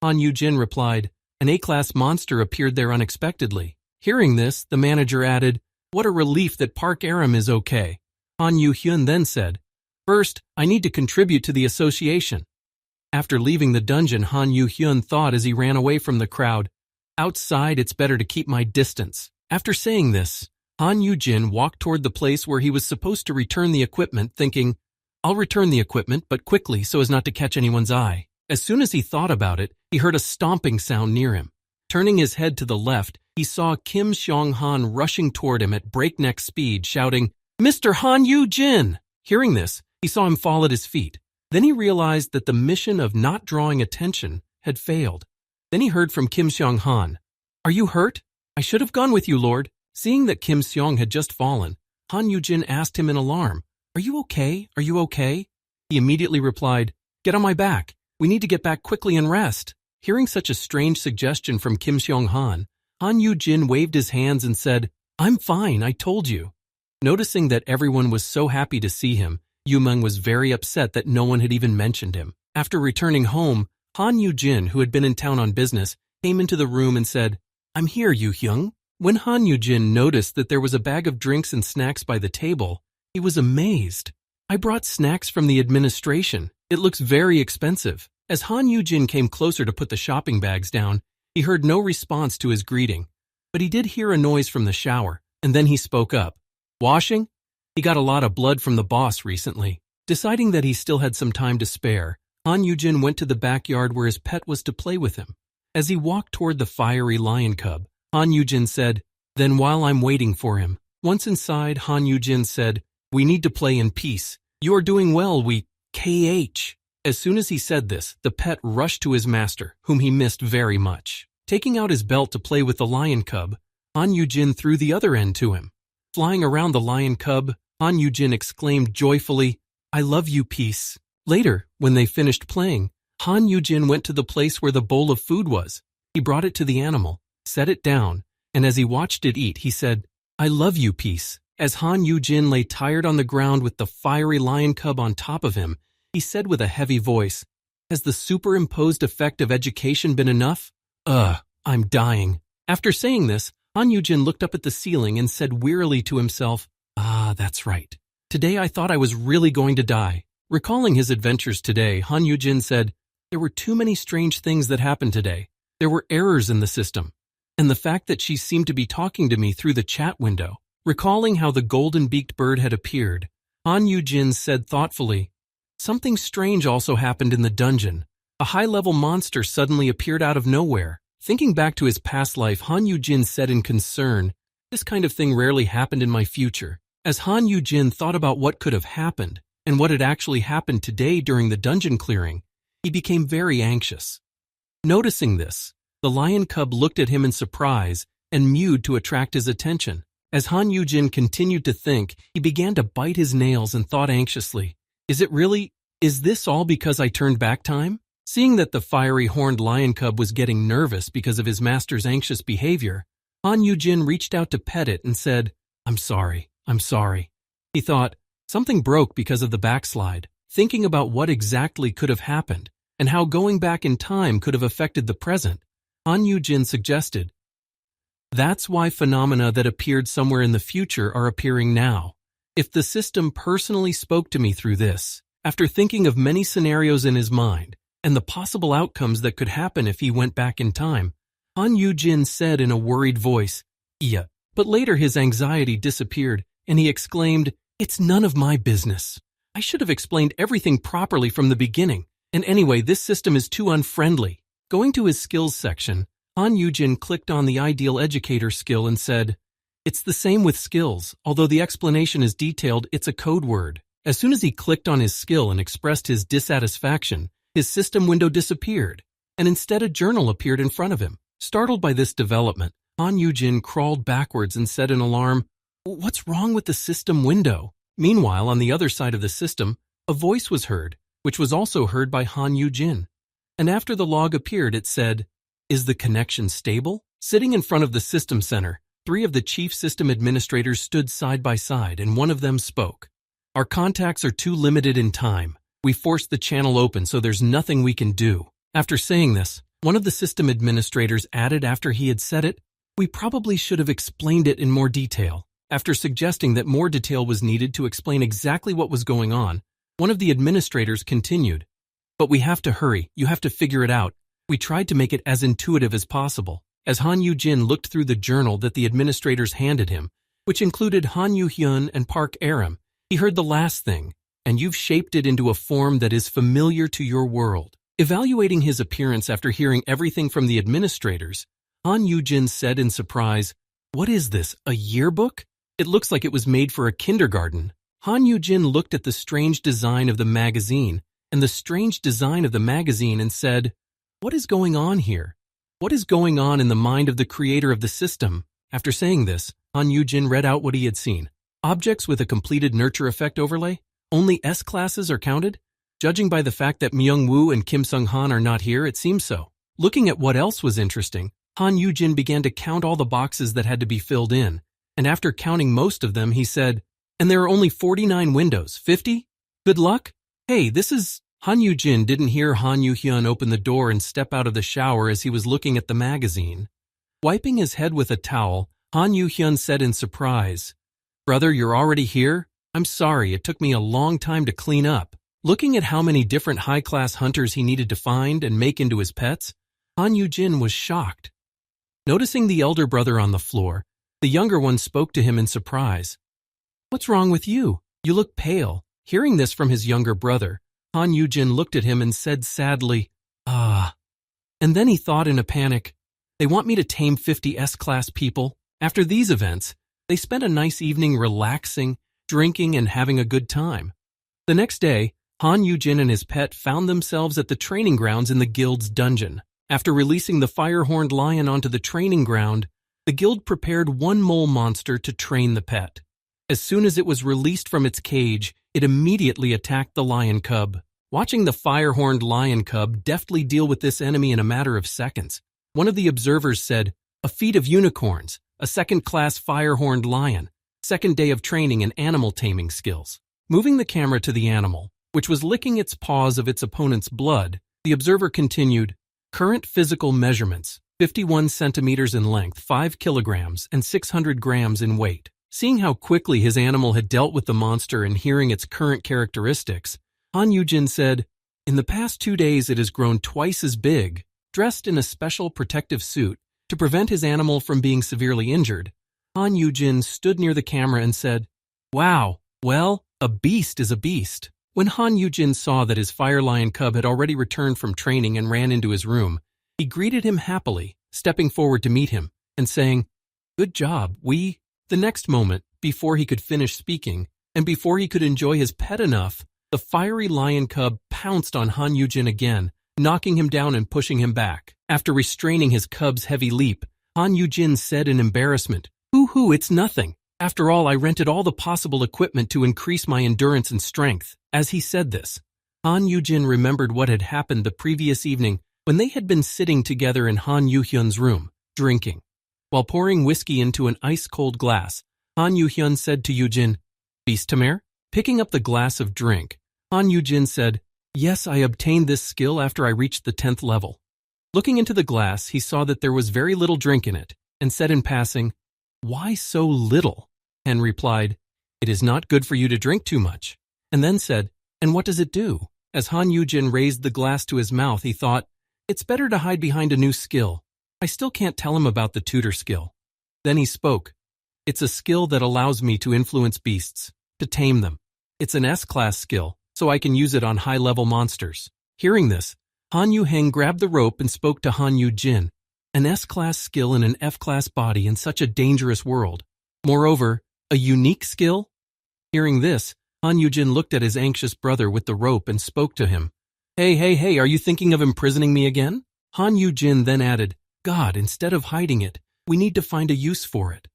Han Yugin replied, "An A-class monster appeared there unexpectedly." Hearing this, the manager added, "What a relief that Aram is okay." Han Yugin then said, "First, I need to contribute to the association." After leaving the dungeon, Han Yugin thought as he ran away from the crowd, "Outside, it's better to keep my distance." After saying this, Han Yugin walked toward the place where he was supposed to return the equipment, thinking, "I'll return the equipment, but quickly so as not to catch anyone's eye." As soon as he thought about it, he heard a stomping sound near him. Turning his head to the left, he saw Kim Seong-han rushing toward him at breakneck speed, shouting, "Mr. Han Yugin!" Hearing this, he saw him fall at his feet. Then he realized that the mission of not drawing attention had failed. Then he heard from Kim Seong-han, "Are you hurt? I should have gone with you, Lord." Seeing that Kim Seong had just fallen, Han Yugin asked him in alarm, "Are you okay? Are you okay?" He immediately replied, "Get on my back. We need to get back quickly and rest." Hearing such a strange suggestion from Kim Seong-han, Han Yugin waved his hands and said, "I'm fine, I told you." Noticing that everyone was so happy to see him, Yumeng was very upset that no one had even mentioned him. After returning home, Han Yugin, who had been in town on business, came into the room and said, "I'm here, Yuhyung." When Han Yugin noticed that there was a bag of drinks and snacks by the table, he was amazed. "I brought snacks from the administration. It looks very expensive." As Han Yugin came closer to put the shopping bags down, he heard no response to his greeting, but he did hear a noise from the shower. And then he spoke up. Washing? He got a lot of blood from the boss recently. Deciding that he still had some time to spare, Han Yugin went to the backyard where his pet was to play with him. As he walked toward the fiery lion cub, Han Yugin said, "Then while I'm waiting for him." Once inside, Han Yugin said, "We need to play in peace. You are doing well, we KH." As soon as he said this, the pet rushed to his master, whom he missed very much. Taking out his belt to play with the lion cub, Han Yugin threw the other end to him. Flying around the lion cub, Han Yugin exclaimed joyfully, "I love you, peace." Later, when they finished playing, Han Yugin went to the place where the bowl of food was. He brought it to the animal, set it down, and as he watched it eat, he said, "I love you, peace." As Han Yugin lay tired on the ground with the fiery lion cub on top of him, he said with a heavy voice, "Has the superimposed effect of education been enough? I'm dying." After saying this, Han Yugin looked up at the ceiling and said wearily to himself, "That's right. Today I thought I was really going to die." Recalling his adventures today, Han Yugin said, "There were too many strange things that happened today. There were errors in the system. And the fact that she seemed to be talking to me through the chat window." Recalling how the golden-beaked bird had appeared, Han Yugin said thoughtfully, "Something strange also happened in the dungeon. A high-level monster suddenly appeared out of nowhere." Thinking back to his past life, Han Yugin said in concern, "This kind of thing rarely happened in my future." As Han Yugin thought about what could have happened, and what had actually happened today during the dungeon clearing, he became very anxious. Noticing this, the lion cub looked at him in surprise and mewed to attract his attention. As Han Yugin continued to think, he began to bite his nails and thought anxiously, Is this all because I turned back time?" Seeing that the fiery horned lion cub was getting nervous because of his master's anxious behavior, Han Yugin reached out to pet it and said, I'm sorry. He thought, something broke because of the backslide. Thinking about what exactly could have happened and how going back in time could have affected the present, Han Yugin suggested, "That's why phenomena that appeared somewhere in the future are appearing now. If the system personally spoke to me through this, after thinking of many scenarios in his mind, and the possible outcomes that could happen if he went back in time," Han Yugin said in a worried voice, "Yeah." But later his anxiety disappeared, and he exclaimed, "It's none of my business. I should have explained everything properly from the beginning, and anyway, this system is too unfriendly." Going to his skills section, Han Yugin clicked on the ideal educator skill and said, "It's the same with skills, although the explanation is detailed, it's a code word." As soon as he clicked on his skill and expressed his dissatisfaction, his system window disappeared, and instead a journal appeared in front of him. Startled by this development, Han Yugin crawled backwards and said in alarm, "What's wrong with the system window?" Meanwhile, on the other side of the system, a voice was heard, which was also heard by Han Yugin. And after the log appeared, it said, "Is the connection stable?" Sitting in front of the system center, 3 of the chief system administrators stood side by side, and one of them spoke. "Our contacts are too limited in time. We forced the channel open, so there's nothing we can do." After saying this, one of the system administrators added after he had said it, "We probably should have explained it in more detail." After suggesting that more detail was needed to explain exactly what was going on, one of the administrators continued, "But we have to hurry. You have to figure it out. We tried to make it as intuitive as possible." As Han Yugin looked through the journal that the administrators handed him, which included Han Yuhun and Park Aram, he heard the last thing, "And you've shaped it into a form that is familiar to your world." Evaluating his appearance after hearing everything from the administrators, Han Yugin said in surprise, "What is this, a yearbook? It looks like it was made for a kindergarten." Han Yugin looked at the strange design of the magazine and the strange design of the magazine and said, "What is going on here? What is going on in the mind of the creator of the system?" After saying this, Han Yugin read out what he had seen. Objects with a completed nurture effect overlay? Only S classes are counted? Judging by the fact that Myung-woo and Kim Sung-han are not here, it seems so. Looking at what else was interesting, Han Yugin began to count all the boxes that had to be filled in, and after counting most of them, he said, "And there are only 49 windows, 50? Good luck? Hey, this is..." Han Yugin didn't hear Han Yuhyun open the door and step out of the shower as he was looking at the magazine. Wiping his head with a towel, Han Yuhyun said in surprise, "Brother, you're already here? I'm sorry, it took me a long time to clean up." Looking at how many different high-class hunters he needed to find and make into his pets, Han Yugin was shocked. Noticing the elder brother on the floor, The younger one spoke to him in surprise. "What's wrong with you? You look pale." Hearing this from his younger brother, Han Yugin looked at him and said sadly, "Ah." And then he thought in a panic, "They want me to tame 50 S-class people." After these events, they spent a nice evening relaxing, drinking, and having a good time. The next day, Han Yugin and his pet found themselves at the training grounds in the guild's dungeon. After releasing the fire-horned lion onto the training ground, the guild prepared one mole monster to train the pet. As soon as it was released from its cage, it immediately attacked the lion cub. Watching the fire-horned lion cub deftly deal with this enemy in a matter of seconds, one of the observers said, "A feat of unicorns, a second-class fire-horned lion, second day of training and animal taming skills." Moving the camera to the animal, which was licking its paws of its opponent's blood, the observer continued, "Current physical measurements, 51 centimeters in length, 5 kilograms, and 600 grams in weight." Seeing how quickly his animal had dealt with the monster and hearing its current characteristics, Han Yugin said, "In the past 2 days it has grown twice as big." Dressed in a special protective suit to prevent his animal from being severely injured, Han Yugin stood near the camera and said, "Wow, well, a beast is a beast." When Han Yugin saw that his fire lion cub had already returned from training and ran into his room, he greeted him happily, stepping forward to meet him and saying, "Good job, we..." The next moment, before he could finish speaking, and before he could enjoy his pet enough, the fiery lion cub pounced on Han Yugin again, knocking him down and pushing him back. After restraining his cub's heavy leap, Han Yugin said in embarrassment, "Hoo-hoo, it's nothing. After all, I rented all the possible equipment to increase my endurance and strength." As he said this, Han Yugin remembered what had happened the previous evening when they had been sitting together in Han Yuhyun's room, drinking. While pouring whiskey into an ice-cold glass, Han Yuhyun said to Yugin, "Beastmare?" Picking up the glass of drink, Han Yugin said, "Yes, I obtained this skill after I reached the 10th level." Looking into the glass, he saw that there was very little drink in it, and said in passing, "Why so little?" Han replied, "It is not good for you to drink too much." And then said, "And what does it do?" As Han Yugin raised the glass to his mouth, he thought, "It's better to hide behind a new skill. I still can't tell him about the tutor skill." Then he spoke, "It's a skill that allows me to influence beasts, to tame them. It's an S-class skill, so I can use it on high-level monsters." Hearing this, Han Yuheng grabbed the rope and spoke to Han Yugin, "An S-class skill in an F-class body in such a dangerous world. Moreover, a unique skill?" Hearing this, Han Yugin looked at his anxious brother with the rope and spoke to him. Hey, are you thinking of imprisoning me again?" Han Yugin then added, "God, instead of hiding it, we need to find a use for it."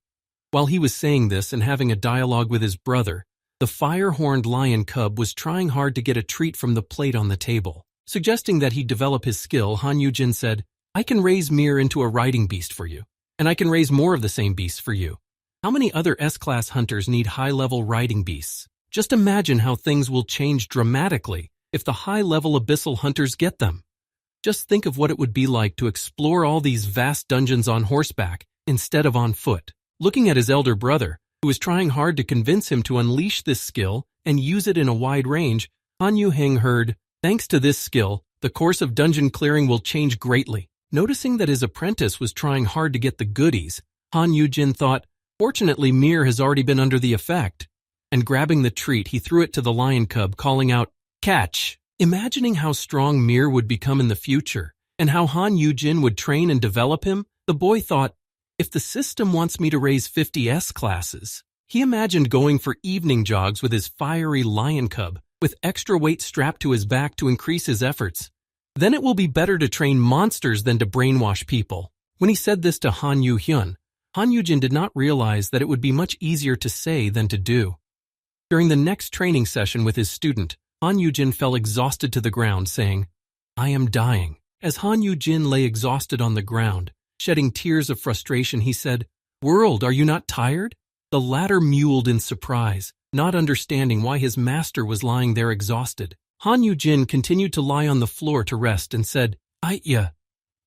While he was saying this and having a dialogue with his brother, the fire-horned lion cub was trying hard to get a treat from the plate on the table. Suggesting that he develop his skill, Han Yugin said, "I can raise Mir into a riding beast for you, and I can raise more of the same beasts for you. How many other S-class hunters need high-level riding beasts? Just imagine how things will change dramatically if the high-level abyssal hunters get them. Just think of what it would be like to explore all these vast dungeons on horseback instead of on foot." Looking at his elder brother, who was trying hard to convince him to unleash this skill and use it in a wide range, Han Yuheng heard, "Thanks to this skill, the course of dungeon clearing will change greatly." Noticing that his apprentice was trying hard to get the goodies, Han Yugin thought, "Fortunately, Mir has already been under the effect." And grabbing the treat, he threw it to the lion cub, calling out, "Catch!" Imagining how strong Mir would become in the future, and how Han Yugin would train and develop him, the boy thought, "If the system wants me to raise 50 S-classes," he imagined going for evening jogs with his fiery lion cub, with extra weight strapped to his back to increase his efforts. Then it will be better to train monsters than to brainwash people. When he said this to Han Yuhyun, Han Yugin did not realize that it would be much easier to say than to do. During the next training session with his student, Han Yugin fell exhausted to the ground, saying, "I am dying." As Han Yugin lay exhausted on the ground, shedding tears of frustration, he said, "World, are you not tired?" The latter mewled in surprise, not understanding why his master was lying there exhausted. Han Yugin continued to lie on the floor to rest and said, I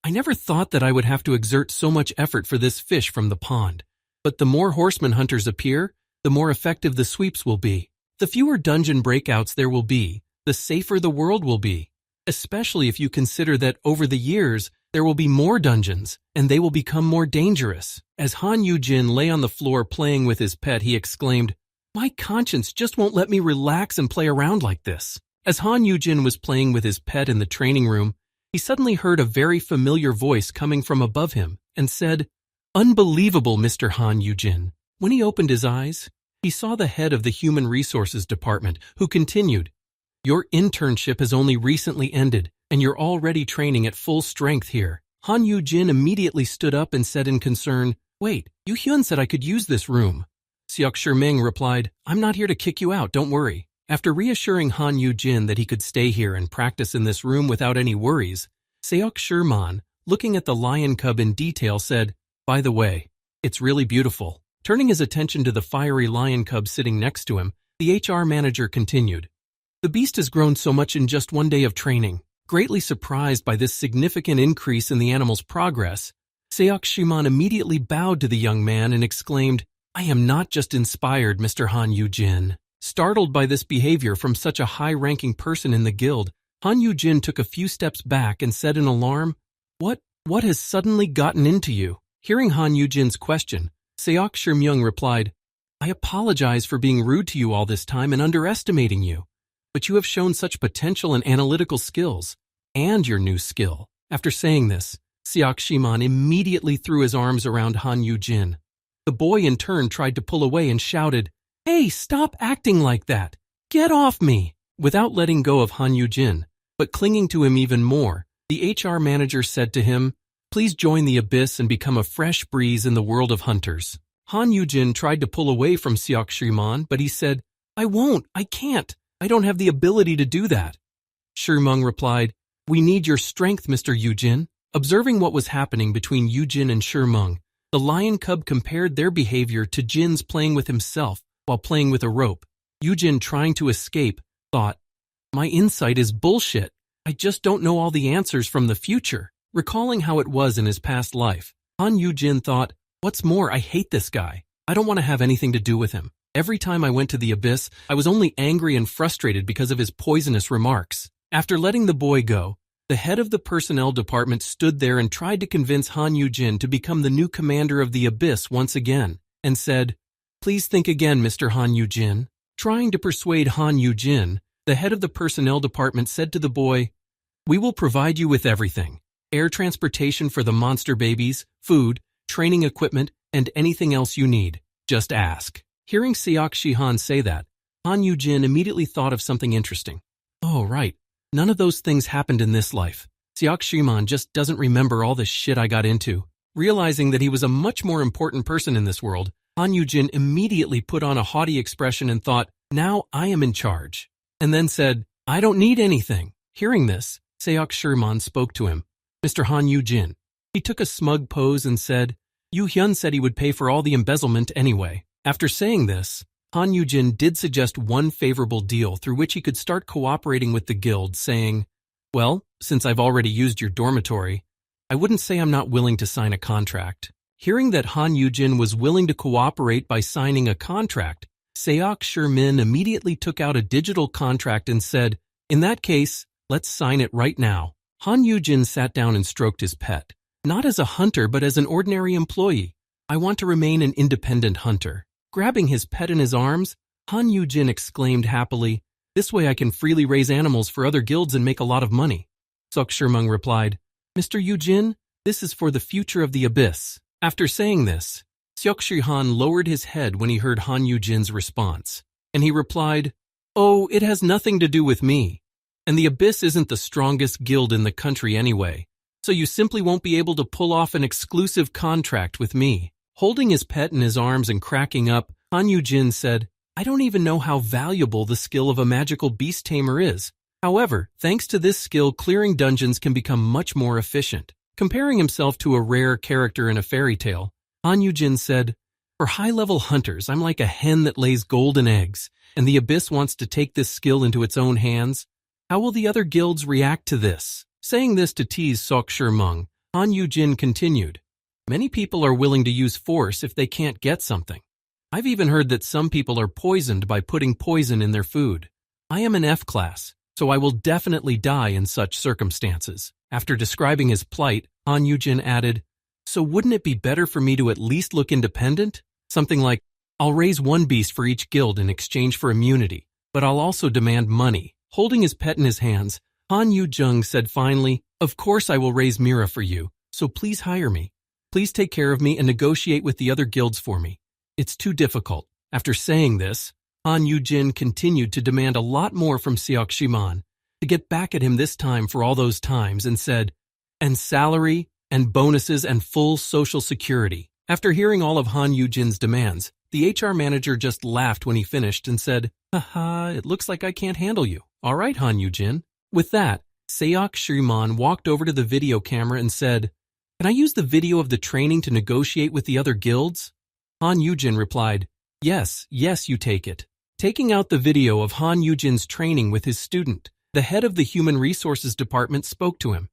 never thought that I would have to exert so much effort for this fish from the pond. But the more horseman hunters appear, the more effective the sweeps will be. The fewer dungeon breakouts there will be, the safer the world will be, especially if you consider that over the years, There will be more dungeons, and they will become more dangerous. As Han Yugin lay on the floor playing with his pet, he exclaimed, "My conscience just won't let me relax and play around like this." As Han Yugin was playing with his pet in the training room, he suddenly heard a very familiar voice coming from above him and said, "Unbelievable, Mr. Han Yugin." When he opened his eyes, he saw the head of the Human Resources Department, who continued, "Your internship has only recently ended, and you're already training at full strength here." Han Yugin immediately stood up and said in concern, "Wait, Yuhun said I could use this room." Seok Shiming replied, "I'm not here to kick you out, don't worry." After reassuring Han Yugin that he could stay here and practice in this room without any worries, Seok Shirman, looking at the lion cub in detail, said, "By the way, it's really beautiful." Turning his attention to the fiery lion cub sitting next to him, the HR manager continued, "The beast has grown so much in just one day of training." Greatly surprised by this significant increase in the animal's progress, Seok Shimon immediately bowed to the young man and exclaimed, "I am not just inspired, Mr. Han Yugin." Startled by this behavior from such a high-ranking person in the guild, Han Yugin took a few steps back and said in alarm, What has suddenly gotten into you?" Hearing Han Yujin's question, Seok Shimyung replied, "I apologize for being rude to you all this time and underestimating you, but you have shown such potential and analytical skills, and your new skill." After saying this, Seok Shimon immediately threw his arms around Han Yujin. The boy in turn tried to pull away and shouted, "Hey, stop acting like that! Get off me!" Without letting go of Han Yujin, but clinging to him even more, the HR manager said to him, "Please join the abyss and become a fresh breeze in the world of hunters." Han Yujin tried to pull away from Seok Shimon, but he said, "I won't, I can't. I don't have the ability to do that." Shimung replied, "We need your strength, Mr. Yujin." Observing what was happening between Yujin and Shimung, the lion cub compared their behavior to Jin's playing with himself while playing with a rope. Yujin, trying to escape, thought, "My insight is bullshit. I just don't know all the answers from the future." Recalling how it was in his past life, Han Yujin thought, "What's more, I hate this guy. I don't want to have anything to do with him. Every time I went to the abyss, I was only angry and frustrated because of his poisonous remarks." After letting the boy go, the head of the personnel department stood there and tried to convince Han Yujin to become the new commander of the abyss once again, and said, "Please think again, Mr. Han Yujin." Trying to persuade Han Yujin, the head of the personnel department said to the boy, "We will provide you with everything. Air transportation for the monster babies, food, training equipment, and anything else you need. Just ask." Hearing Seok Shihan say that, Han Yujin immediately thought of something interesting. "Oh, right. None of those things happened in this life. Seok Shiman just doesn't remember all the shit I got into." Realizing that he was a much more important person in this world, Han Yujin immediately put on a haughty expression and thought, "Now I am in charge," and then said, "I don't need anything." Hearing this, Seok Shirman spoke to him, "Mr. Han Yujin." He took a smug pose and said, "Yuhun said he would pay for all the embezzlement anyway." After saying this, Han Yujin did suggest one favorable deal through which he could start cooperating with the guild, saying, "Well, since I've already used your dormitory, I wouldn't say I'm not willing to sign a contract." Hearing that Han Yujin was willing to cooperate by signing a contract, Seok Shirmin immediately took out a digital contract and said, "In that case, let's sign it right now." Han Yujin sat down and stroked his pet. "Not as a hunter, but as an ordinary employee. I want to remain an independent hunter." Grabbing his pet in his arms, Han Yujin exclaimed happily, "This way I can freely raise animals for other guilds and make a lot of money." Seok Shirmung replied, "Mr. Yujin, this is for the future of the abyss." After saying this, Seok Shihan lowered his head when he heard Han Yujin's response, and he replied, "Oh, it has nothing to do with me. And the abyss isn't the strongest guild in the country anyway, so you simply won't be able to pull off an exclusive contract with me." Holding his pet in his arms and cracking up, Han Yujin said, "I don't even know how valuable the skill of a magical beast tamer is. However, thanks to this skill, clearing dungeons can become much more efficient." Comparing himself to a rare character in a fairy tale, Han Yujin said, "For high-level hunters, I'm like a hen that lays golden eggs, and the abyss wants to take this skill into its own hands. How will the other guilds react to this?" Saying this to tease Seok Shirmung, Han Yujin continued, "Many people are willing to use force if they can't get something. I've even heard that some people are poisoned by putting poison in their food. I am an F class, so I will definitely die in such circumstances." After describing his plight, Han Yugin added, "So wouldn't it be better for me to at least look independent? Something like, I'll raise one beast for each guild in exchange for immunity, but I'll also demand money." Holding his pet in his hands, Han Yujung said finally, "Of course I will raise Mira for you, so please hire me. Please take care of me and negotiate with the other guilds for me. It's too difficult." After saying this, Han Yujin continued to demand a lot more from Seok-shiman, to get back at him this time for all those times, and said, "And salary, and bonuses, and full social security." After hearing all of Han Yujin's demands, the HR manager just laughed when he finished and said, "Haha, it looks like I can't handle you. All right, Han Yujin." With that, Seok-shiman walked over to the video camera and said, "Can I use the video of the training to negotiate with the other guilds?" Han Yujin replied, Yes, you take it." Taking out the video of Han Yujin's training with his student, the head of the Human Resources Department spoke to him.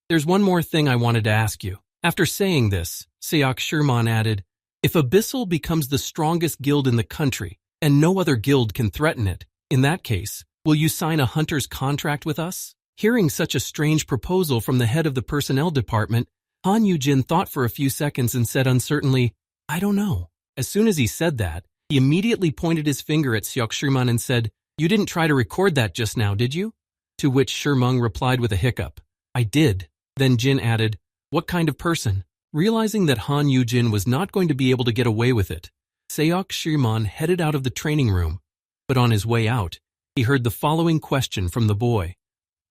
"There's one more thing I wanted to ask you." After saying this, Seok-shiman added, "If Abyssal becomes the strongest guild in the country, and no other guild can threaten it, in that case, will you sign a hunter's contract with us?" Hearing such a strange proposal from the head of the personnel department, Han Yujin thought for a few seconds and said uncertainly, "I don't know." As soon as he said that, he immediately pointed his finger at Seok-shiman and said, "You didn't try to record that just now, did you?" To which Shimung replied with a hiccup, "I did." Then Jin added, "What kind of person?" Realizing that Han Yujin was not going to be able to get away with it, Seok-shiman headed out of the training room. But on his way out, he heard the following question from the boy.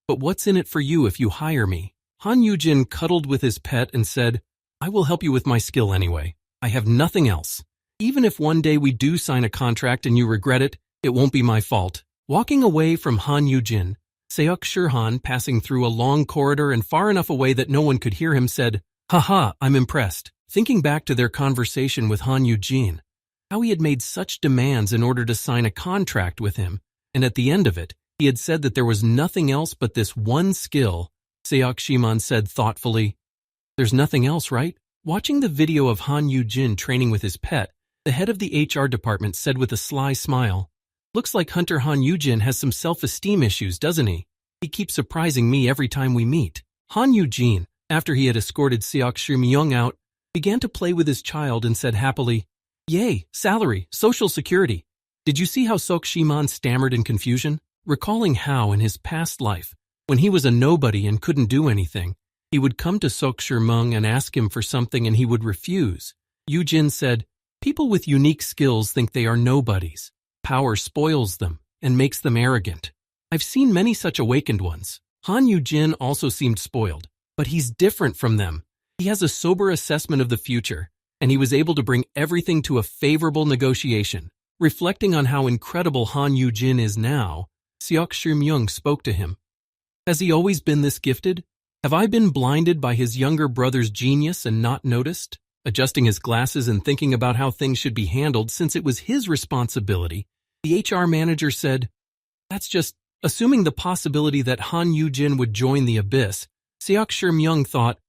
"But what's in it for you if you hire me?" Han Yujin cuddled with his pet and said, "I will help you with my skill anyway. I have nothing else. Even if one day we do sign a contract and you regret it, it won't be my fault." Walking away from Han Yujin, Seok-shiman, passing through a long corridor and far enough away that no one could hear him, said, "Haha, I'm impressed." Thinking back to their conversation with Han Yujin, how he had made such demands in order to sign a contract with him, and at the end of it, he had said that there was nothing else but this one skill, Seok-shiman said thoughtfully, "There's nothing else, right?" Watching the video of Han Yujin training with his pet, the head of the HR department said with a sly smile, "Looks like Hunter Han Yujin has some self-esteem issues, doesn't he? He keeps surprising me every time we meet." Han Yujin, after he had escorted Seok-shiman out, began to play with his child and said happily, "Yay, salary, social security." Did you see how Seok-shiman stammered in confusion? Recalling how, in his past life, when he was a nobody and couldn't do anything, he would come to Seok-shiman and ask him for something and he would refuse. Yujin said, "People with unique skills think they are nobodies. Power spoils them and makes them arrogant. I've seen many such awakened ones." Han Yujin also seemed spoiled, but he's different from them. He has a sober assessment of the future, and he was able to bring everything to a favorable negotiation. Reflecting on how incredible Han Yujin is now, Seok-shiman spoke to him. "Has he always been this gifted? Have I been blinded by his younger brother's genius and not noticed?" Adjusting his glasses and thinking about how things should be handled since it was his responsibility, the HR manager said, "That's just assuming the possibility that Han Yujin would join the Abyss." Seok-shiman thought,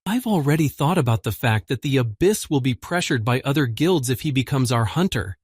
"I've already thought about the fact that the Abyss will be pressured by other guilds if he becomes our hunter.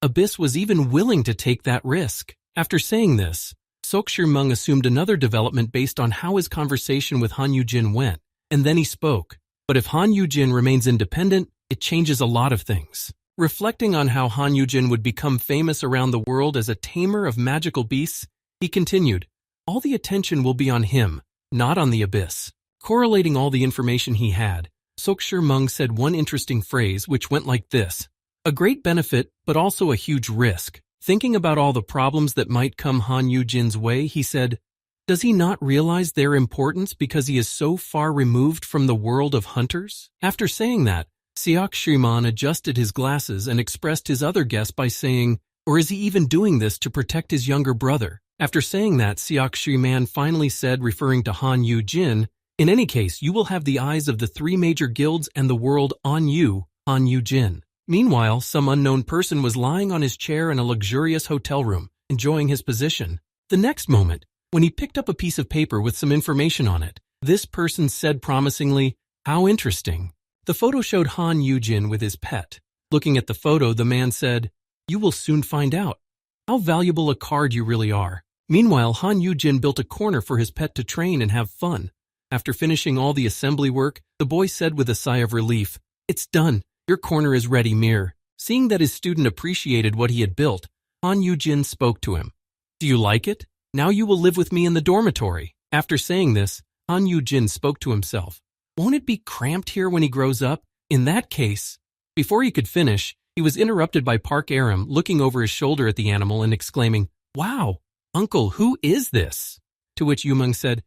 Abyss was even willing to take that risk." After saying this, Seok-shiman assumed another development based on how his conversation with Han Yujin went, and then he spoke. "But if Han Yujin remains independent, it changes a lot of things." Reflecting on how Han Yujin would become famous around the world as a tamer of magical beasts, he continued, "All the attention will be on him, not on the Abyss." Correlating all the information he had, Seok-shiman said one interesting phrase which went like this: "A great benefit, but also a huge risk." Thinking about all the problems that might come Han Yujin's way, he said, "Does he not realize their importance because he is so far removed from the world of hunters?" After saying that, Seok-shiman adjusted his glasses and expressed his other guess by saying, "Or is he even doing this to protect his younger brother?" After saying that, Seok-shiman finally said, referring to Han Yujin, "In any case, you will have the eyes of the three major guilds and the world on you, Han Yujin." Meanwhile, some unknown person was lying on his chair in a luxurious hotel room, enjoying his position. The next moment, when he picked up a piece of paper with some information on it, this person said promisingly, "How interesting." The photo showed Han Yujin with his pet. Looking at the photo, the man said, "You will soon find out how valuable a card you really are." Meanwhile, Han Yujin built a corner for his pet to train and have fun. After finishing all the assembly work, the boy said with a sigh of relief, "It's done. Your corner is ready, Mir." Seeing that his student appreciated what he had built, Han Yugin spoke to him. "Do you like it? Now you will live with me in the dormitory." After saying this, Han Yugin spoke to himself. "Won't it be cramped here when he grows up? In that case..." Before he could finish, he was interrupted by Park Aram looking over his shoulder at the animal and exclaiming, "Wow, uncle, who is this?" To which Yuhun said,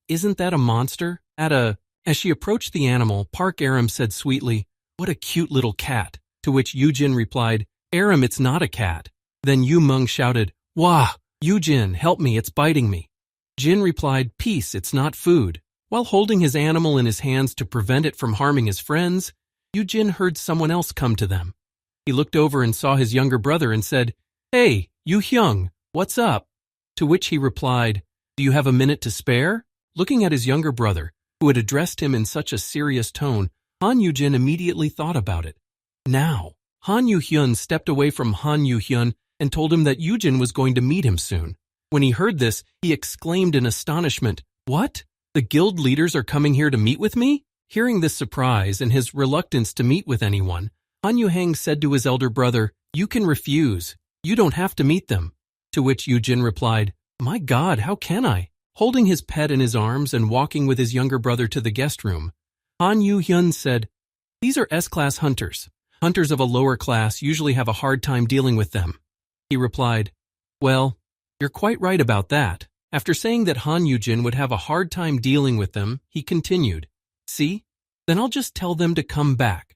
"Isn't that a monster?" As she approached the animal, Park Aram said sweetly, "What a cute little cat." To which Yujin replied, "Aram, it's not a cat." Then Yuhun shouted, "Wah, Yujin, help me, it's biting me." Jin replied, "Peace, it's not food." While holding his animal in his hands to prevent it from harming his friends, Yujin heard someone else come to them. He looked over and saw his younger brother and said, "Hey, Yuhyung, what's up?" To which he replied, "Do you have a minute to spare?" Looking at his younger brother, who had addressed him in such a serious tone, Han Yujin immediately thought about it. Now, Han Yuhyun stepped away from Han Yuhyun and told him that Yujin was going to meet him soon. When he heard this, he exclaimed in astonishment, "What? The guild leaders are coming here to meet with me?" Hearing this surprise and his reluctance to meet with anyone, Han Yuhang said to his elder brother, "You can refuse. You don't have to meet them." To which Yujin replied, "My God, how can I?" Holding his pet in his arms and walking with his younger brother to the guest room, Han Yuhyun said, "These are S-class hunters. Hunters of a lower class usually have a hard time dealing with them." He replied, "Well, you're quite right about that." After saying that Han Yujin would have a hard time dealing with them, he continued, "See? Then I'll just tell them to come back."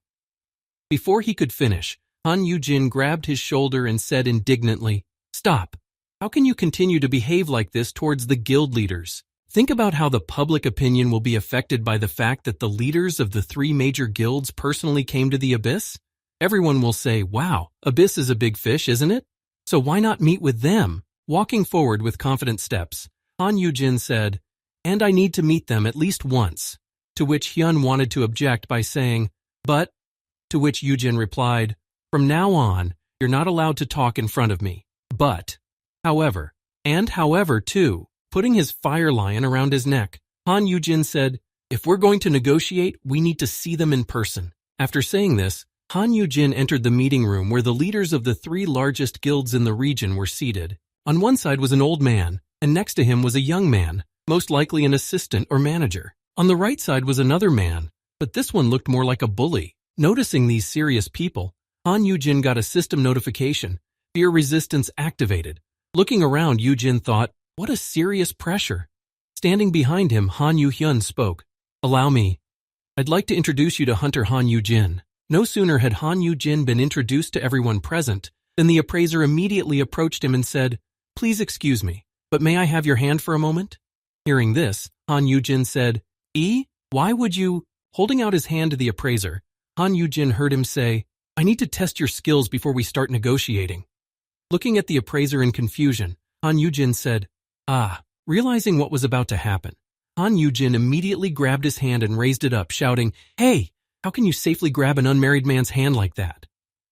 Before he could finish, Han Yujin grabbed his shoulder and said indignantly, "Stop. How can you continue to behave like this towards the guild leaders? Think about how the public opinion will be affected by the fact that the leaders of the 3 major guilds personally came to the Abyss. Everyone will say, 'Wow, Abyss is a big fish, isn't it? So why not meet with them?'" Walking forward with confident steps, Han Yujin said, "And I need to meet them at least once." To which Hyun wanted to object by saying, "But," to which Yujin replied, "From now on, you're not allowed to talk in front of me. But, however, and however too," putting his fire lion around his neck, Han Yujin said, "If we're going to negotiate, we need to see them in person." After saying this, Han Yujin entered the meeting room where the leaders of the 3 largest guilds in the region were seated. On one side was an old man, and next to him was a young man, most likely an assistant or manager. On the right side was another man, but this one looked more like a bully. Noticing these serious people, Han Yujin got a system notification, fear resistance activated. Looking around, Yujin thought, what a serious pressure. Standing behind him, Han Yuhyun spoke, "Allow me. I'd like to introduce you to Hunter Han Yujin." No sooner had Han Yujin been introduced to everyone present than the appraiser immediately approached him and said, "Please excuse me, but may I have your hand for a moment?" Hearing this, Han Yujin said, Why would you?" Holding out his hand to the appraiser, Han Yujin heard him say, "I need to test your skills before we start negotiating." Looking at the appraiser in confusion, Han Yujin said, Realizing what was about to happen, Han Yujin immediately grabbed his hand and raised it up, shouting, "Hey, how can you safely grab an unmarried man's hand like that?"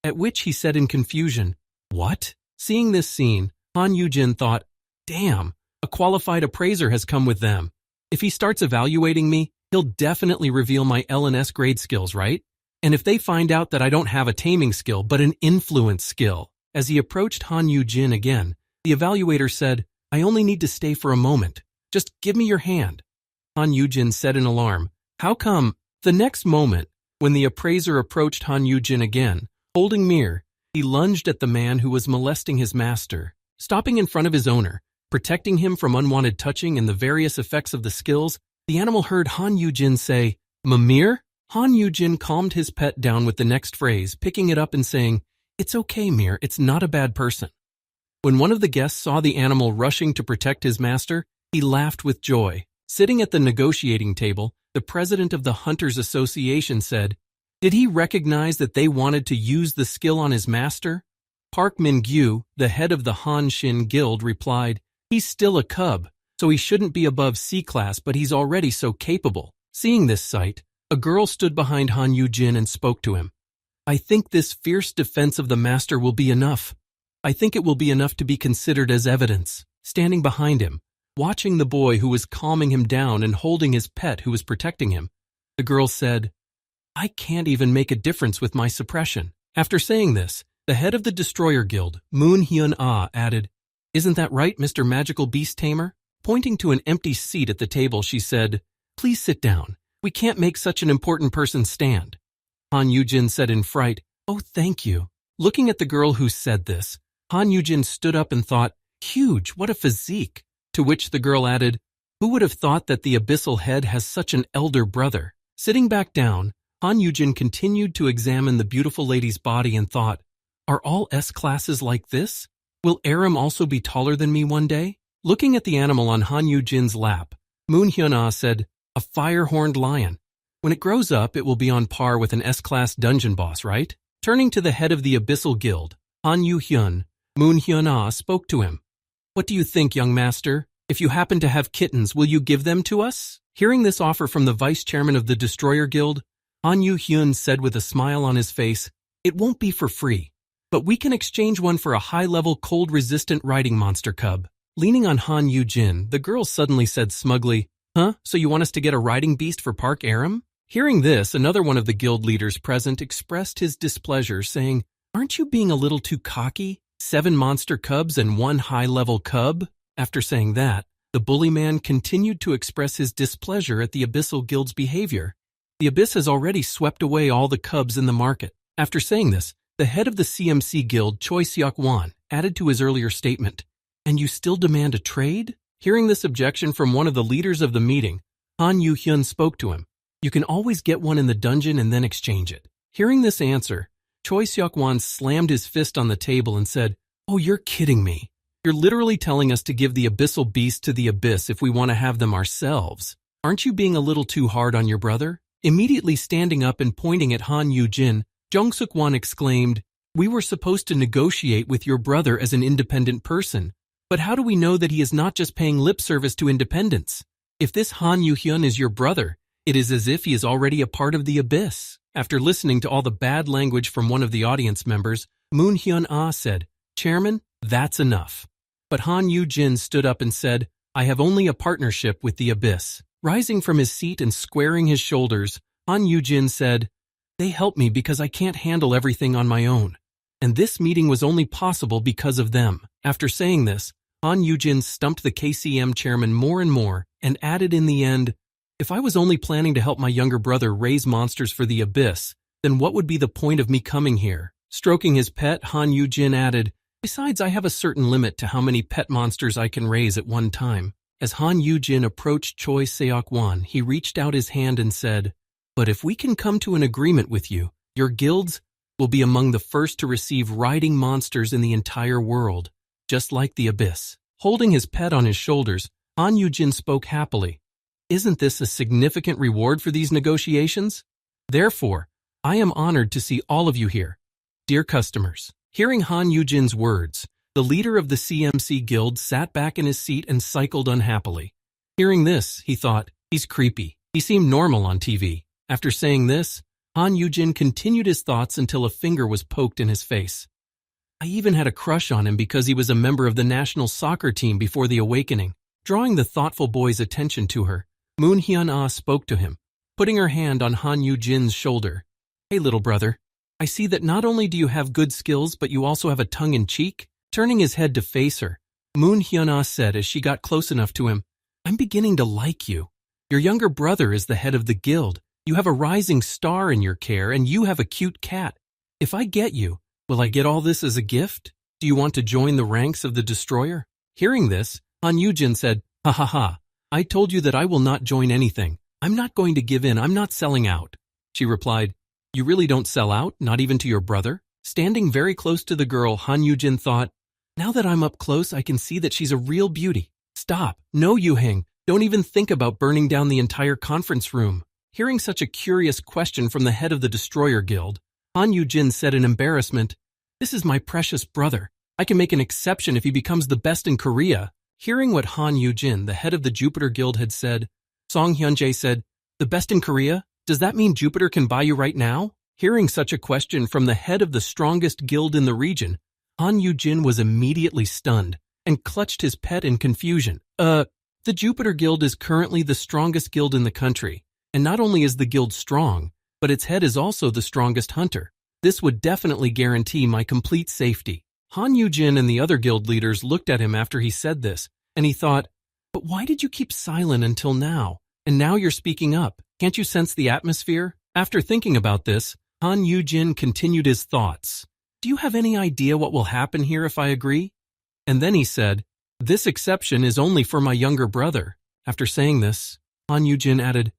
At which he said in confusion, "What?" Seeing this scene, Han Yujin thought, "Damn, a qualified appraiser has come with them. If he starts evaluating me, he'll definitely reveal my L&S grade skills, right? And if they find out that I don't have a taming skill but an influence skill." As he approached Han Yujin again, the evaluator said, "I only need to stay for a moment. Just give me your hand." Han Yujin said in alarm, "How come?" The next moment, when the appraiser approached Han Yujin again, holding Mir, he lunged at the man who was molesting his master, stopping in front of his owner, protecting him from unwanted touching and the various effects of the skills. The animal heard Han Yujin say, "Mimir?" Han Yujin calmed his pet down with the next phrase, picking it up and saying, "It's okay, Mir, it's not a bad person." When one of the guests saw the animal rushing to protect his master, he laughed with joy. Sitting at the negotiating table, the president of the Hunters Association said, "Did he recognize that they wanted to use the skill on his master?" Park Min-gyu, the head of the Han Shin Guild, replied, "He's still a cub, so he shouldn't be above C-class, but he's already so capable." Seeing this sight, a girl stood behind Han Yujin and spoke to him. "I think this fierce defense of the master will be enough. I think it will be enough to be considered as evidence." Standing behind him, watching the boy who was calming him down and holding his pet who was protecting him. The girl said, "I can't even make a difference with my suppression." After saying this, the head of the Destroyer Guild, Moon-hyun-ah, added, "Isn't that right, Mr. Magical Beast Tamer?" Pointing to an empty seat at the table, she said, "Please sit down. We can't make such an important person stand." Han Yugin said in fright, "Oh, thank you." Looking at the girl who said this, Han Yugin stood up and thought, "Huge, what a physique." To which the girl added, "Who would have thought that the abyssal head has such an elder brother?" Sitting back down, Han Yugin continued to examine the beautiful lady's body and thought, "Are all S-classes like this? Will Aram also be taller than me one day?" Looking at the animal on Han Yujin's lap, Moon-hyun-ah said, "A fire-horned lion. When it grows up, it will be on par with an S-class dungeon boss, right?" Turning to the head of the Abyssal Guild, Han Yu-hyun, Moon-hyun-ah spoke to him. "What do you think, young master? If you happen to have kittens, will you give them to us?" Hearing this offer from the vice-chairman of the Destroyer Guild, Han Yu-hyun said with a smile on his face, "It won't be for free, but we can exchange one for a high-level cold-resistant riding monster cub." Leaning on Han Yujin, the girl suddenly said smugly, "Huh? So you want us to get a riding beast for Park Aram?" Hearing this, another one of the guild leaders present expressed his displeasure, saying, "Aren't you being a little too cocky? 7 monster cubs and 1 high-level cub?" After saying that, the bully man continued to express his displeasure at the Abyssal Guild's behavior. "The Abyss has already swept away all the cubs in the market." After saying this, the head of the CMC Guild, Choi Seok-wan, added to his earlier statement, "And you still demand a trade?" Hearing this objection from one of the leaders of the meeting, Han Yu-hyun spoke to him. "You can always get one in the dungeon and then exchange it." Hearing this answer, Choi Seok-wan slammed his fist on the table and said, "Oh, you're kidding me. You're literally telling us to give the abyssal beast to the abyss if we want to have them ourselves. Aren't you being a little too hard on your brother?" Immediately standing up and pointing at Han Yujin, Jung Suk-wan exclaimed, "We were supposed to negotiate with your brother as an independent person, but how do we know that he is not just paying lip service to independence? If this Han Yu-hyun is your brother, it is as if he is already a part of the abyss." After listening to all the bad language from one of the audience members, Moon-hyun-ah said, "Chairman, that's enough." But Han Yujin stood up and said, "I have only a partnership with the abyss." Rising from his seat and squaring his shoulders, Han Yujin said, "They help me because I can't handle everything on my own. And this meeting was only possible because of them." After saying this, Han Yujin stumped the KCM chairman more and more and added in the end, "If I was only planning to help my younger brother raise monsters for the abyss, then what would be the point of me coming here?" Stroking his pet, Han Yujin added, "Besides, I have a certain limit to how many pet monsters I can raise at one time." As Han Yujin approached Choi Seok-wan, he reached out his hand and said, "But if we can come to an agreement with you, your guilds will be among the first to receive riding monsters in the entire world, just like the abyss." Holding his pet on his shoulders, Han Yujin spoke happily. "Isn't this a significant reward for these negotiations? Therefore, I am honored to see all of you here. Dear customers." Hearing Han Yujin's words, the leader of the CMC Guild sat back in his seat and cycled unhappily. Hearing this, he thought, "He's creepy. He seemed normal on TV." After saying this, Han Yujin continued his thoughts until a finger was poked in his face. "I even had a crush on him because he was a member of the national soccer team before the awakening." Drawing the thoughtful boy's attention to her, Moon-hyun-ah spoke to him, putting her hand on Han Yujin's shoulder. "Hey, little brother, I see that not only do you have good skills, but you also have a tongue in cheek." Turning his head to face her, Moon-hyun-ah said as she got close enough to him, "I'm beginning to like you. Your younger brother is the head of the guild. You have a rising star in your care, and you have a cute cat. If I get you, will I get all this as a gift? Do you want to join the ranks of the Destroyer?" Hearing this, Han Yujin said, "Ha ha ha. I told you that I will not join anything. I'm not going to give in. I'm not selling out." She replied, "You really don't sell out, not even to your brother?" Standing very close to the girl, Han Yujin thought, "Now that I'm up close, I can see that she's a real beauty. Stop. No, Yuhun. Don't even think about burning down the entire conference room." Hearing such a curious question from the head of the Destroyer Guild, Han Yujin said in embarrassment, "This is my precious brother. I can make an exception if he becomes the best in Korea." Hearing what Han Yujin, the head of the Jupiter Guild, had said, Song Hyunjae said, "The best in Korea? Does that mean Jupiter can buy you right now?" Hearing such a question from the head of the strongest guild in the region, Han Yujin was immediately stunned and clutched his pet in confusion. The Jupiter Guild is currently the strongest guild in the country, and not only is the guild strong, but its head is also the strongest hunter. This would definitely guarantee my complete safety. Han Yugin and the other guild leaders looked at him after he said this, and he thought, but why did you keep silent until now? And now you're speaking up. Can't you sense the atmosphere? After thinking about this, Han Yugin continued his thoughts. Do you have any idea what will happen here if I agree? And then he said, this exception is only for my younger brother. After saying this, Han Yugin added,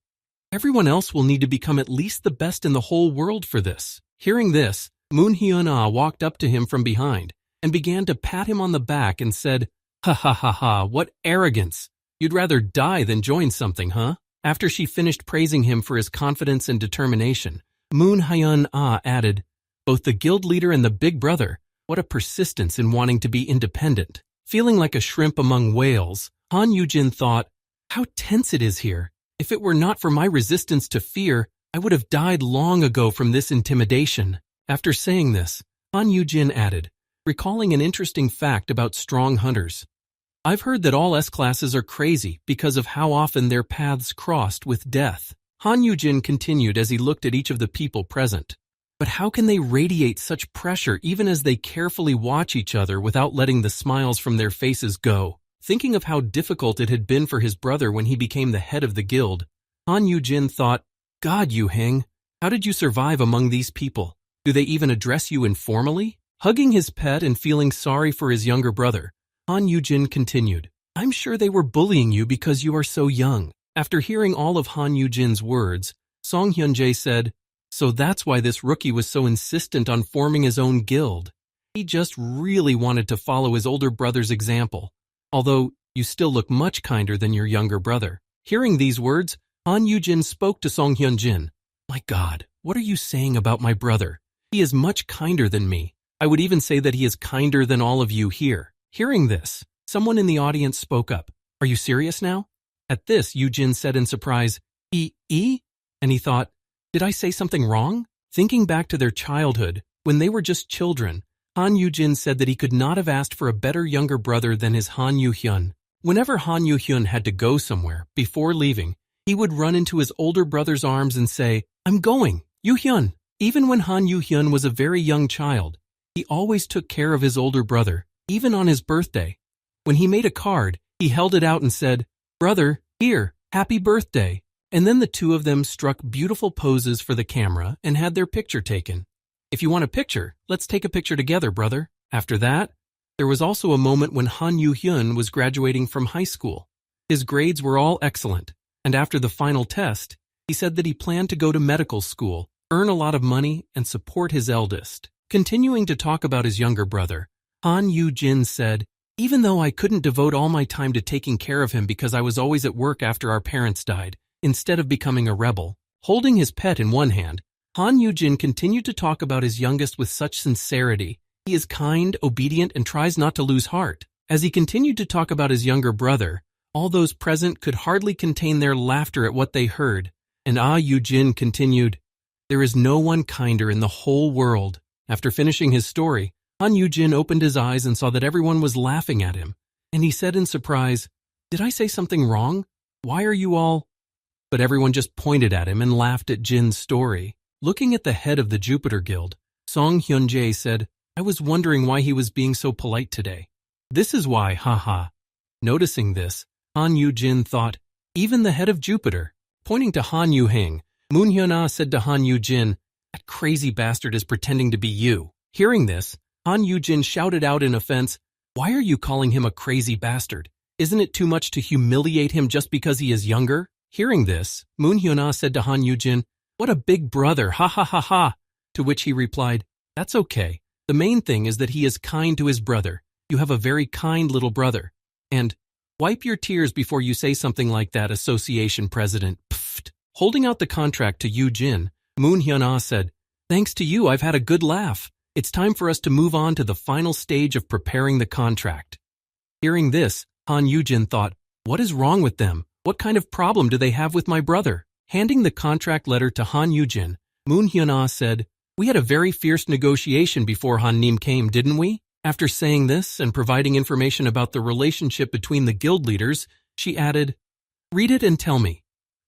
everyone else will need to become at least the best in the whole world for this. Hearing this, Moon Hyun-ah walked up to him from behind and began to pat him on the back and said, ha ha ha ha, what arrogance. You'd rather die than join something, huh? After she finished praising him for his confidence and determination, Moon Hyun-ah added, both the guild leader and the big brother, what a persistence in wanting to be independent. Feeling like a shrimp among whales, Han Yugin thought, how tense it is here. If it were not for my resistance to fear, I would have died long ago from this intimidation. After saying this, Han Yugin added, recalling an interesting fact about strong hunters. I've heard that all S-classes are crazy because of how often their paths crossed with death. Han Yugin continued as he looked at each of the people present. But how can they radiate such pressure even as they carefully watch each other without letting the smiles from their faces go? Thinking of how difficult it had been for his brother when he became the head of the guild, Han Yugin thought, God, Yuhun, how did you survive among these people? Do they even address you informally? Hugging his pet and feeling sorry for his younger brother, Han Yugin continued, I'm sure they were bullying you because you are so young. After hearing all of Han Yugin's words, Song Hyun-jae said, so that's why this rookie was so insistent on forming his own guild. He just really wanted to follow his older brother's example, although you still look much kinder than your younger brother. Hearing these words, Han Yugin spoke to Song Hyun-jin. My God, what are you saying about my brother? He is much kinder than me. I would even say that he is kinder than all of you here. Hearing this, someone in the audience spoke up. Are you serious now? At this, Yugin said in surprise, E? And he thought, did I say something wrong? Thinking back to their childhood, when they were just children, Han Yugin said that he could not have asked for a better younger brother than his Han Yuhyun. Whenever Han Yuhyun had to go somewhere, before leaving, he would run into his older brother's arms and say, I'm going, Yuhyun. Even when Han Yuhyun was a very young child, he always took care of his older brother, even on his birthday. When he made a card, he held it out and said, brother, here, happy birthday. And then the two of them struck beautiful poses for the camera and had their picture taken. If you want a picture, let's take a picture together, brother. After that, there was also a moment when Han Yuhyun was graduating from high school. His grades were all excellent, and after the final test, he said that he planned to go to medical school, earn a lot of money, and support his eldest. Continuing to talk about his younger brother, Han Yugin said, even though I couldn't devote all my time to taking care of him because I was always at work after our parents died, instead of becoming a rebel, holding his pet in one hand, Han Yugin continued to talk about his youngest with such sincerity. He is kind, obedient, and tries not to lose heart. As he continued to talk about his younger brother, all those present could hardly contain their laughter at what they heard, and Yugin continued, there is no one kinder in the whole world. After finishing his story, Han Yugin opened his eyes and saw that everyone was laughing at him, and he said in surprise, did I say something wrong? Why are you all... But everyone just pointed at him and laughed at Jin's story. Looking at the head of the Jupiter Guild, Song Hyun-jae said, I was wondering why he was being so polite today. This is why, haha. Noticing this, Han Yugin thought, even the head of Jupiter. Pointing to Han Yuhing, Moon Hyun-ah said to Han Yugin, that crazy bastard is pretending to be you. Hearing this, Han Yugin shouted out in offense, why are you calling him a crazy bastard? Isn't it too much to humiliate him just because he is younger? Hearing this, Moon Hyun-ah said to Han Yugin, what a big brother, ha ha ha ha. To which he replied, that's okay. The main thing is that he is kind to his brother. You have a very kind little brother. And wipe your tears before you say something like that, association president. Pfft. Holding out the contract to Yugin, Moon Hyun-ah said, thanks to you, I've had a good laugh. It's time for us to move on to the final stage of preparing the contract. Hearing this, Han Yugin thought, what is wrong with them? What kind of problem do they have with my brother? Handing the contract letter to Han Yugin, Moon Hyun-ah said, we had a very fierce negotiation before Han Nim came, didn't we? After saying this and providing information about the relationship between the guild leaders, She added, "Read it and tell me.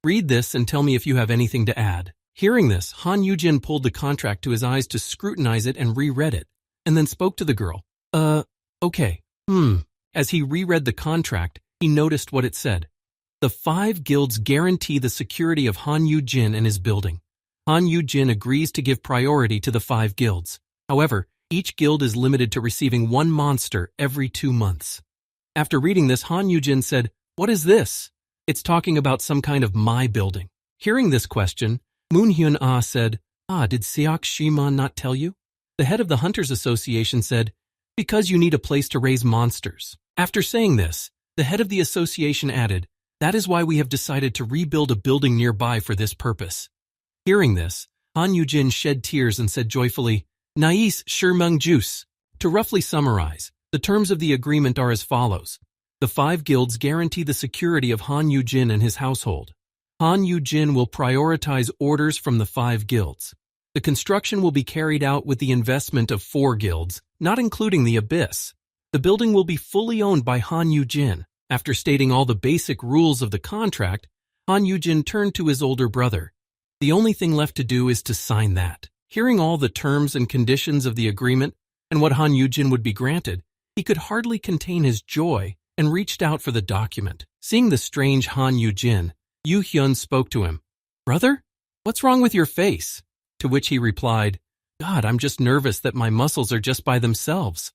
Read this and tell me if you have anything to add." Hearing this, Han Yugin pulled the contract to his eyes to scrutinize it and reread it, and then spoke to the girl. Okay. As he reread the contract, he noticed what it said. The 5 guilds guarantee the security of Han Yugin and his building. Han Yugin agrees to give priority to the 5 guilds. However, each guild is limited to receiving 1 monster every 2 months. After reading this, Han Yugin said, "What is this? It's talking about some kind of my building." Hearing this question, Moonhyun Ah said, "Did Seok Shiman not tell you?" The head of the Hunters Association said, "Because you need a place to raise monsters." After saying this, the head of the association added, "That is why we have decided to rebuild a building nearby for this purpose." Hearing this, Han Yugin shed tears and said joyfully, "Nais Shirmung Juice." To roughly summarize, the terms of the agreement are as follows. The 5 guilds guarantee the security of Han Yugin and his household. Han Yugin will prioritize orders from the 5 guilds. The construction will be carried out with the investment of 4 guilds, not including the Abyss. The building will be fully owned by Han Yugin. After stating all the basic rules of the contract, Han Yugin turned to his older brother. The only thing left to do is to sign that. Hearing all the terms and conditions of the agreement and what Han Yugin would be granted, he could hardly contain his joy and reached out for the document. Seeing the strange Han Yugin, Yuhun spoke to him. "Brother, what's wrong with your face?" To which he replied, "God, I'm just nervous that my muscles are just by themselves."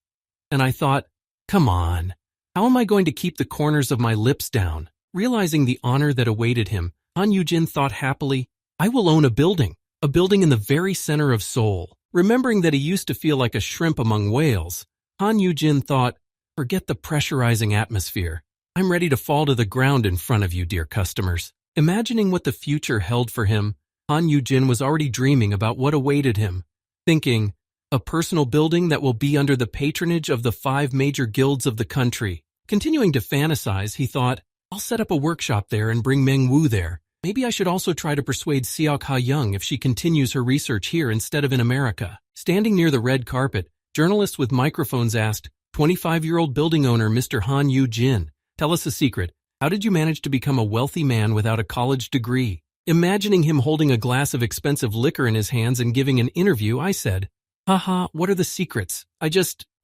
And I thought, come on, how am I going to keep the corners of my lips down? Realizing the honor that awaited him, Han Yugin thought happily, I will own a building in the very center of Seoul. Remembering that he used to feel like a shrimp among whales, Han Yugin thought, forget the pressurizing atmosphere. I'm ready to fall to the ground in front of you, dear customers. Imagining what the future held for him, Han Yugin was already dreaming about what awaited him, thinking, a personal building that will be under the patronage of the 5 major guilds of the country. Continuing to fantasize, he thought, I'll set up a workshop there and bring Meng Wu there. Maybe I should also try to persuade Seok Ha-young if she continues her research here instead of in America. Standing near the red carpet, journalists with microphones asked, 25-year-old building owner Mr. Han Yugin, tell us a secret. How did you manage to become a wealthy man without a college degree? Imagining him holding a glass of expensive liquor in his hands and giving an interview, I said, haha, what are the secrets?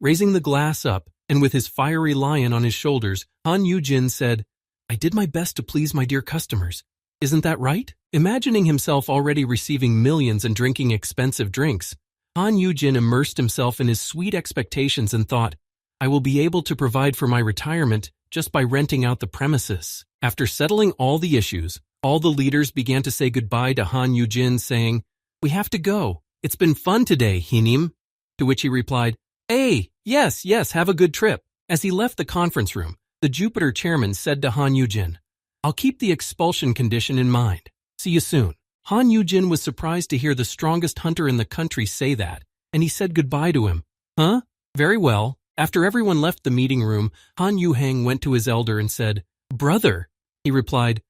Raising the glass up, and with his fiery lion on his shoulders, Han Yugin said, I did my best to please my dear customers. Isn't that right? Imagining himself already receiving millions and drinking expensive drinks, Han Yugin immersed himself in his sweet expectations and thought, I will be able to provide for my retirement just by renting out the premises. After settling all the issues, all the leaders began to say goodbye to Han Yugin, saying, We have to go. It's been fun today, Hinim. To which he replied, Hey, yes, have a good trip. As he left the conference room, the Jupiter chairman said to Han Yugin, I'll keep the expulsion condition in mind. See you soon. Han Yugin was surprised to hear the strongest hunter in the country say that, and he said goodbye to him. Huh? Very well. After everyone left the meeting room, Han Yuhang went to his elder and said, Brother. He replied,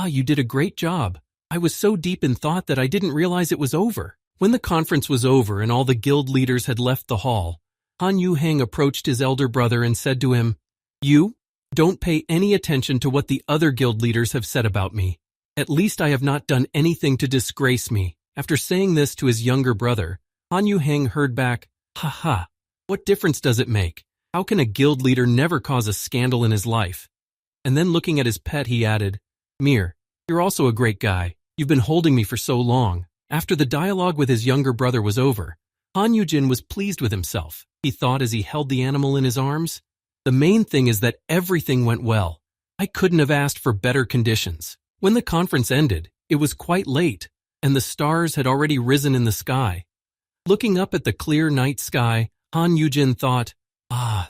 you did a great job. I was so deep in thought that I didn't realize it was over. When the conference was over and all the guild leaders had left the hall, Han Yuhang approached his elder brother and said to him, You don't pay any attention to what the other guild leaders have said about me. At least I have not done anything to disgrace me. After saying this to his younger brother, Han Yuhang heard back, Ha, what difference does it make? How can a guild leader never cause a scandal in his life? And then looking at his pet, he added, Mir, you're also a great guy. You've been holding me for so long. After the dialogue with his younger brother was over, Han Yugin was pleased with himself. He thought as he held the animal in his arms, the main thing is that everything went well. I couldn't have asked for better conditions. When the conference ended, it was quite late, and the stars had already risen in the sky. Looking up at the clear night sky, Han Yugin thought,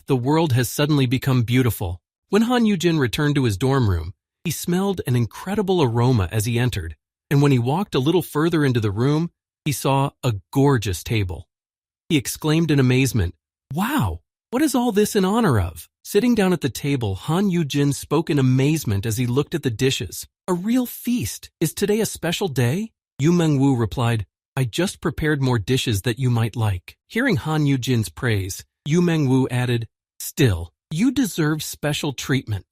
the world has suddenly become beautiful. When Han Yugin returned to his dorm room, he smelled an incredible aroma as he entered, and when he walked a little further into the room, he saw a gorgeous table. He exclaimed in amazement, Wow! What is all this in honor of? Sitting down at the table, Han Yugin spoke in amazement as he looked at the dishes. A real feast. Is today a special day? Yu Mengwu replied, I just prepared more dishes that you might like. Hearing Han Yujin's praise, Yu Mengwu added, Still, you deserve special treatment.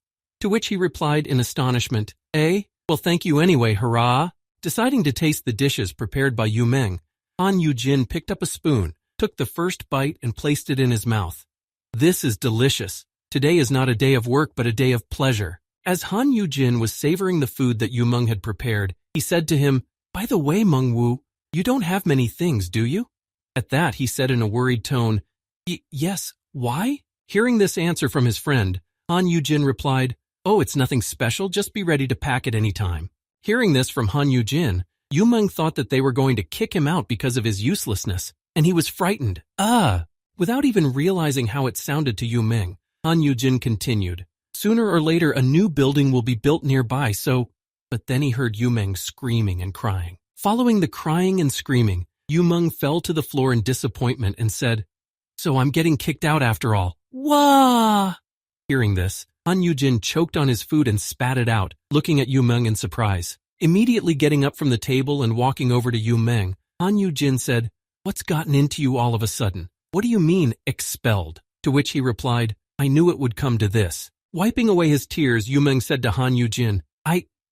To which he replied in astonishment, "Eh? Well, thank you anyway, hurrah." Deciding to taste the dishes prepared by Yuhun, Han Yugin picked up a spoon, took the first bite and placed it in his mouth. "This is delicious. Today is not a day of work but a day of pleasure." As Han Yugin was savoring the food that Yuhun had prepared, he said to him, "By the way, Mengwu, you don't have many things, do you?" At that, he said in a worried tone, Yes, why?" Hearing this answer from his friend, Han Yugin replied, "Oh, it's nothing special, just be ready to pack at any time." Hearing this from Han Yugin, Yuhun thought that they were going to kick him out because of his uselessness, and he was frightened. Without even realizing how it sounded to Yuhun, Han Yugin continued, "Sooner or later a new building will be built nearby, so—" But then he heard Yuhun screaming and crying. Following the crying and screaming, Yuhun fell to the floor in disappointment and said, "So I'm getting kicked out after all. Wah!" Hearing this, Han Yugin choked on his food and spat it out, looking at Yuhun in surprise. Immediately getting up from the table and walking over to Yuhun, Han Yugin said, "What's gotten into you all of a sudden? What do you mean, expelled?" To which he replied, "I knew it would come to this." Wiping away his tears, Yuhun said to Han Yugin,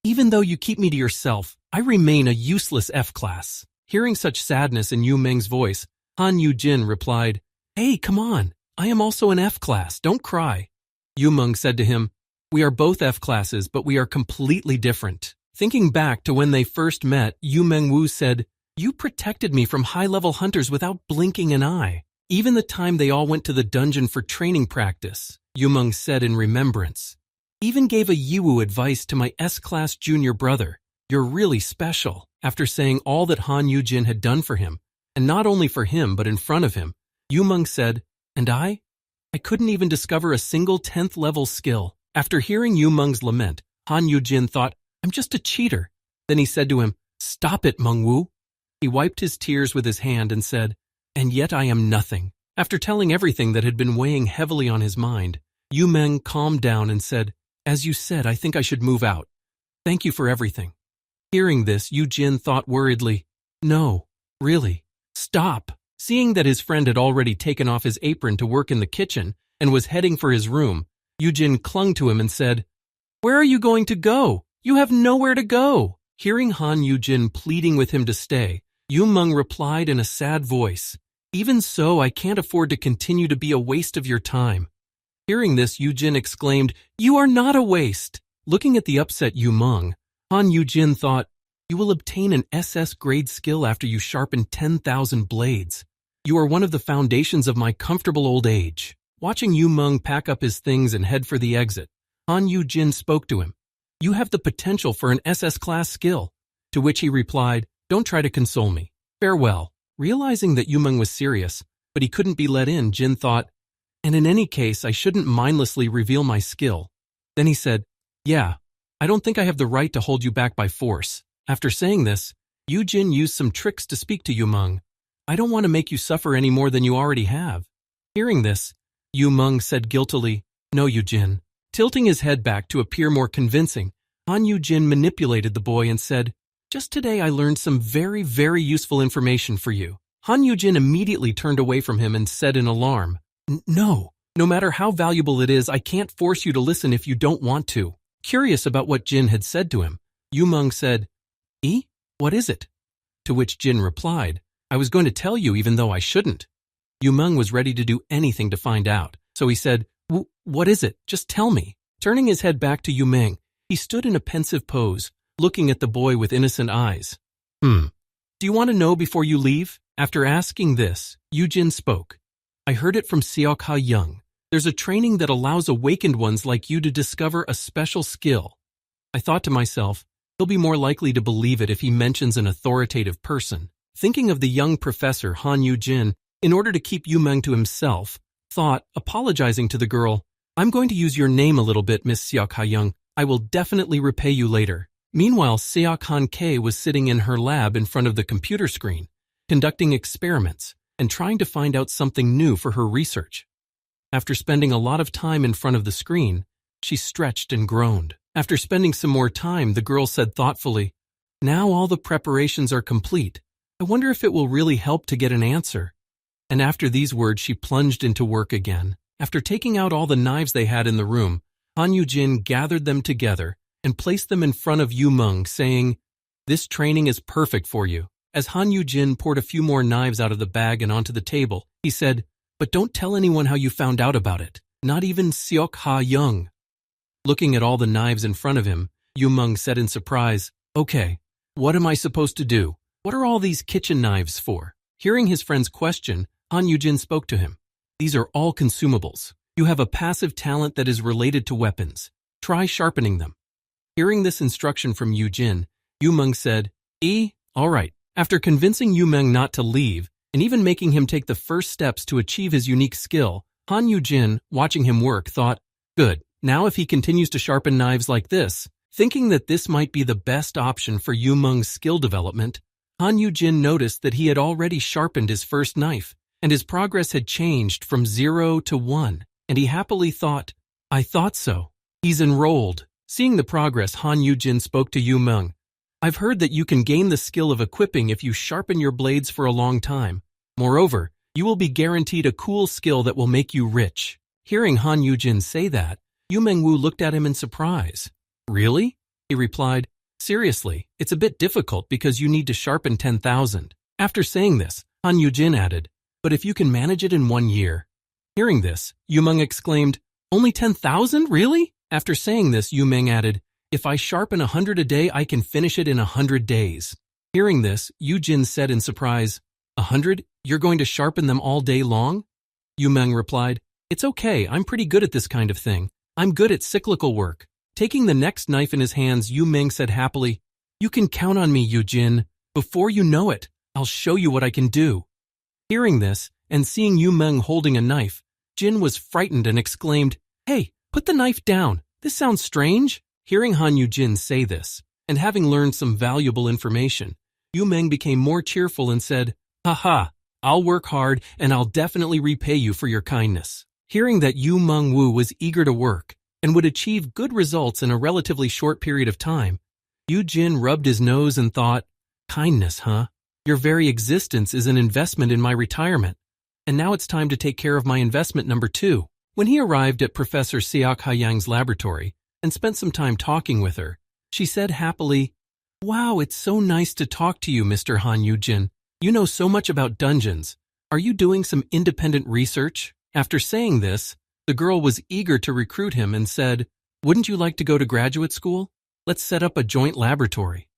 Even though you keep me to yourself, I remain a useless F-class." Hearing such sadness in Yuhun's voice, Han Yugin replied, "Hey, come on, I am also an F-class, don't cry." Yuhun said to him, "We are both F-classes, but we are completely different." Thinking back to when they first met, Yuhun said, "You protected me from high-level hunters without blinking an eye. Even the time they all went to the dungeon for training practice," Yuhun said in remembrance. "Even gave a Yiwu advice to my S-class junior brother. You're really special." After saying all that Han Yugin had done for him, and not only for him but in front of him, Yuhun said, "And I couldn't even discover a single 10th level skill." After hearing Yuhun's lament, Han Yugin thought, "I'm just a cheater." Then he said to him, "Stop it, Mengwu." He wiped his tears with his hand and said, "And yet I am nothing." After telling everything that had been weighing heavily on his mind, Yuhun calmed down and said, "As you said, I think I should move out. Thank you for everything." Hearing this, Yugin thought worriedly, "No, really, stop." Seeing that his friend had already taken off his apron to work in the kitchen and was heading for his room, Yugin clung to him and said, "Where are you going to go? You have nowhere to go." Hearing Han Yugin pleading with him to stay, Yuhun replied in a sad voice, "Even so, I can't afford to continue to be a waste of your time." Hearing this, Yugin exclaimed, "You are not a waste." Looking at the upset Yuhun, Han Yugin thought, "You will obtain an SS grade skill after you sharpen 10,000 blades. You are one of the foundations of my comfortable old age." Watching Yuhun pack up his things and head for the exit, Han Yugin spoke to him, "You have the potential for an SS class skill." To which he replied, "Don't try to console me. Farewell." Realizing that Yuhun was serious, but he couldn't be let in, Jin thought, "And in any case, I shouldn't mindlessly reveal my skill." Then he said, "Yeah, I don't think I have the right to hold you back by force." After saying this, Yugin used some tricks to speak to Yuhun. "I don't want to make you suffer any more than you already have." Hearing this, Yuhun said guiltily, "No, Yugin." Tilting his head back to appear more convincing, Han Yugin manipulated the boy and said, "Just today I learned some very, very useful information for you." Han Yugin immediately turned away from him and said in alarm, No matter how valuable it is, I can't force you to listen if you don't want to." Curious about what Jin had said to him, Yuhun said, What is it?" To which Jin replied, "I was going to tell you even though I shouldn't." Yuhun was ready to do anything to find out, so he said, What is it? Just tell me." Turning his head back to Yuhun, he stood in a pensive pose, looking at the boy with innocent eyes. Do you want to know before you leave?" After asking this, Yugin spoke. "I heard it from Seok Young. There's a training that allows awakened ones like you to discover a special skill." I thought to myself, he'll be more likely to believe it if he mentions an authoritative person. Thinking of the young professor, Han Yugin, in order to keep Yuhun to himself, thought, apologizing to the girl, "I'm going to use your name a little bit, Miss Seok Young. I will definitely repay you later." Meanwhile, Seok Han K was sitting in her lab in front of the computer screen, conducting experiments and trying to find out something new for her research. After spending a lot of time in front of the screen, she stretched and groaned. After spending some more time, the girl said thoughtfully, "Now all the preparations are complete. I wonder if it will really help to get an answer." And after these words, she plunged into work again. After taking out all the knives they had in the room, Han Yugin gathered them together and placed them in front of Yu Meng, saying, "This training is perfect for you." As Han Yugin poured a few more knives out of the bag and onto the table, he said, "But don't tell anyone how you found out about it, not even Seok Ha Young." Looking at all the knives in front of him, Yu Meng said in surprise, "Okay, what am I supposed to do? What are all these kitchen knives for?" Hearing his friend's question, Han Yugin spoke to him. "These are all consumables. You have a passive talent that is related to weapons. Try sharpening them." Hearing this instruction from Yujin, Yu Meng said, All right." After convincing Yu Meng not to leave, and even making him take the first steps to achieve his unique skill, Han Yujin, watching him work, thought, "Good, now if he continues to sharpen knives like this," thinking that this might be the best option for Yu Meng's skill development, Han Yujin noticed that he had already sharpened his first knife, and his progress had changed from 0 to 1, and he happily thought, "I thought so. He's enrolled." Seeing the progress, Han Yujin spoke to Yu Meng. "I've heard that you can gain the skill of equipping if you sharpen your blades for a long time. Moreover, you will be guaranteed a cool skill that will make you rich." Hearing Han Yujin say that, Yu Mengwu looked at him in surprise. "Really?" he replied. "Seriously, it's a bit difficult because you need to sharpen 10,000. After saying this, Han Yujin added, "But if you can manage it in 1 year." Hearing this, Yu Meng exclaimed, "Only 10,000, really?" After saying this, Yu Meng added, "If I sharpen 100 a day, I can finish it in 100 days. Hearing this, Yujin said in surprise, 100? You're going to sharpen them all day long?" Yu Meng replied, "It's okay, I'm pretty good at this kind of thing. I'm good at cyclical work." Taking the next knife in his hands, Yu Meng said happily, "You can count on me, Yujin. Before you know it, I'll show you what I can do." Hearing this, and seeing Yu Meng holding a knife, Jin was frightened and exclaimed, "Hey, put the knife down. This sounds strange." Hearing Han Yujin say this, and having learned some valuable information, Yu Meng became more cheerful and said, "Haha, I'll work hard and I'll definitely repay you for your kindness." Hearing that Yu Mengwu was eager to work and would achieve good results in a relatively short period of time, Yujin rubbed his nose and thought, "Kindness, huh? Your very existence is an investment in my retirement. And now it's time to take care of my investment number 2. When he arrived at Professor Seok Hayang's laboratory and spent some time talking with her, she said happily, "Wow, it's so nice to talk to you, Mr. Han Yujin. You know so much about dungeons. Are you doing some independent research?" After saying this, the girl was eager to recruit him and said, "Wouldn't you like to go to graduate school? Let's set up a joint laboratory."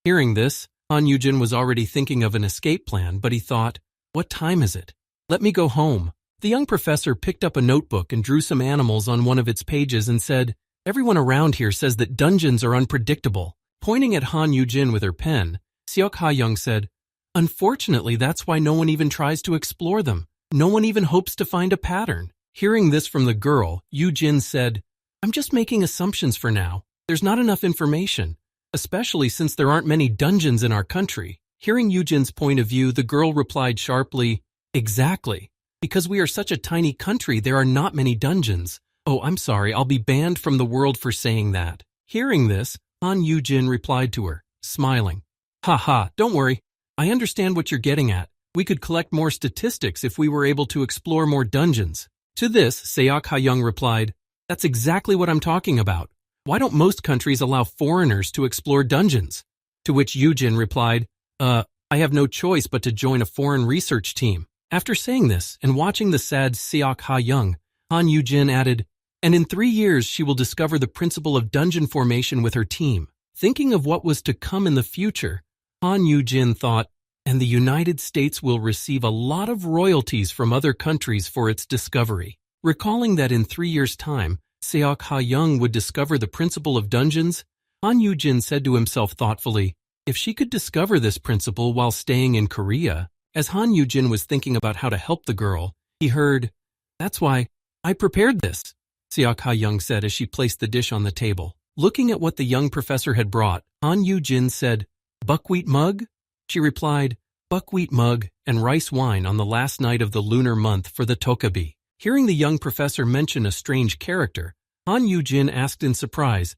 Hearing this, Han Yujin was already thinking of an escape plan, but he thought, "What time is it? Let me go home." The young professor picked up a notebook and drew some animals on one of its pages and said, "Everyone around here says that dungeons are unpredictable." Pointing at Han Yujin with her pen, Seok Ha-young said, "Unfortunately, that's why no one even tries to explore them. No one even hopes to find a pattern." Hearing this from the girl, Yujin said, "I'm just making assumptions for now. There's not enough information, especially since there aren't many dungeons in our country." Hearing Yujin's point of view, the girl replied sharply, "Exactly. Because we are such a tiny country, there are not many dungeons. Oh, I'm sorry, I'll be banned from the world for saying that." Hearing this, Han Yujin replied to her, smiling, "Haha, don't worry. I understand what you're getting at. We could collect more statistics if we were able to explore more dungeons." To this, Seok Ha-young replied, "That's exactly what I'm talking about. Why don't most countries allow foreigners to explore dungeons?" To which Yujin replied, I have no choice but to join a foreign research team." After saying this and watching the sad Seok Ha-young, Han Yujin added, "And in 3 years she will discover the principle of dungeon formation with her team." Thinking of what was to come in the future, Han Yujin thought, "And the United States will receive a lot of royalties from other countries for its discovery." Recalling that in 3 years' time, Seok Ha-young would discover the principle of dungeons, Han Yujin said to himself thoughtfully, if she could discover this principle while staying in Korea. As Han Yujin was thinking about how to help the girl, he heard, "That's why I prepared this," Seok Ha-young said as she placed the dish on the table. Looking at what the young professor had brought, Han Yujin said, "Buckwheat mug?" She replied, "Buckwheat mug and rice wine on the last night of the lunar month for the Tokabi." Hearing the young professor mention a strange character, Han Yujin asked in surprise,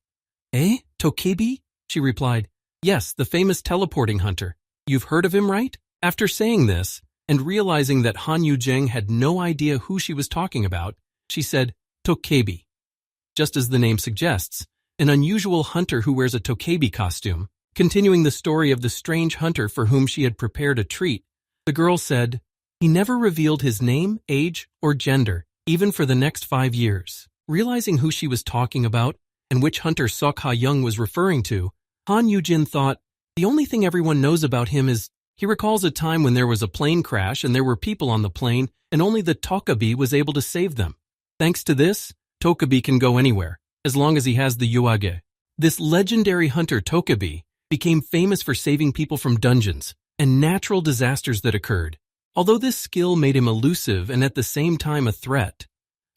Tokabi? She replied, "Yes, the famous teleporting hunter. You've heard of him, right?" After saying this, and realizing that Han Yujin had no idea who she was talking about, she said, "Tokabi." just as the name suggests, an unusual hunter who wears a Tobi costume. Continuing the story of the strange hunter for whom she had prepared a treat, the girl said, "He never revealed his name, age, or gender, even for the next 5 years." Realizing who she was talking about and which hunter Seok Ha-young was referring to, Han Yugin thought, the only thing everyone knows about him is he recalls a time when there was a plane crash and there were people on the plane and only the Tobi was able to save them. Thanks to this, Tobi can go anywhere, as long as he has the Yuage. This legendary hunter Tobi became famous for saving people from dungeons and natural disasters that occurred. Although this skill made him elusive and at the same time a threat,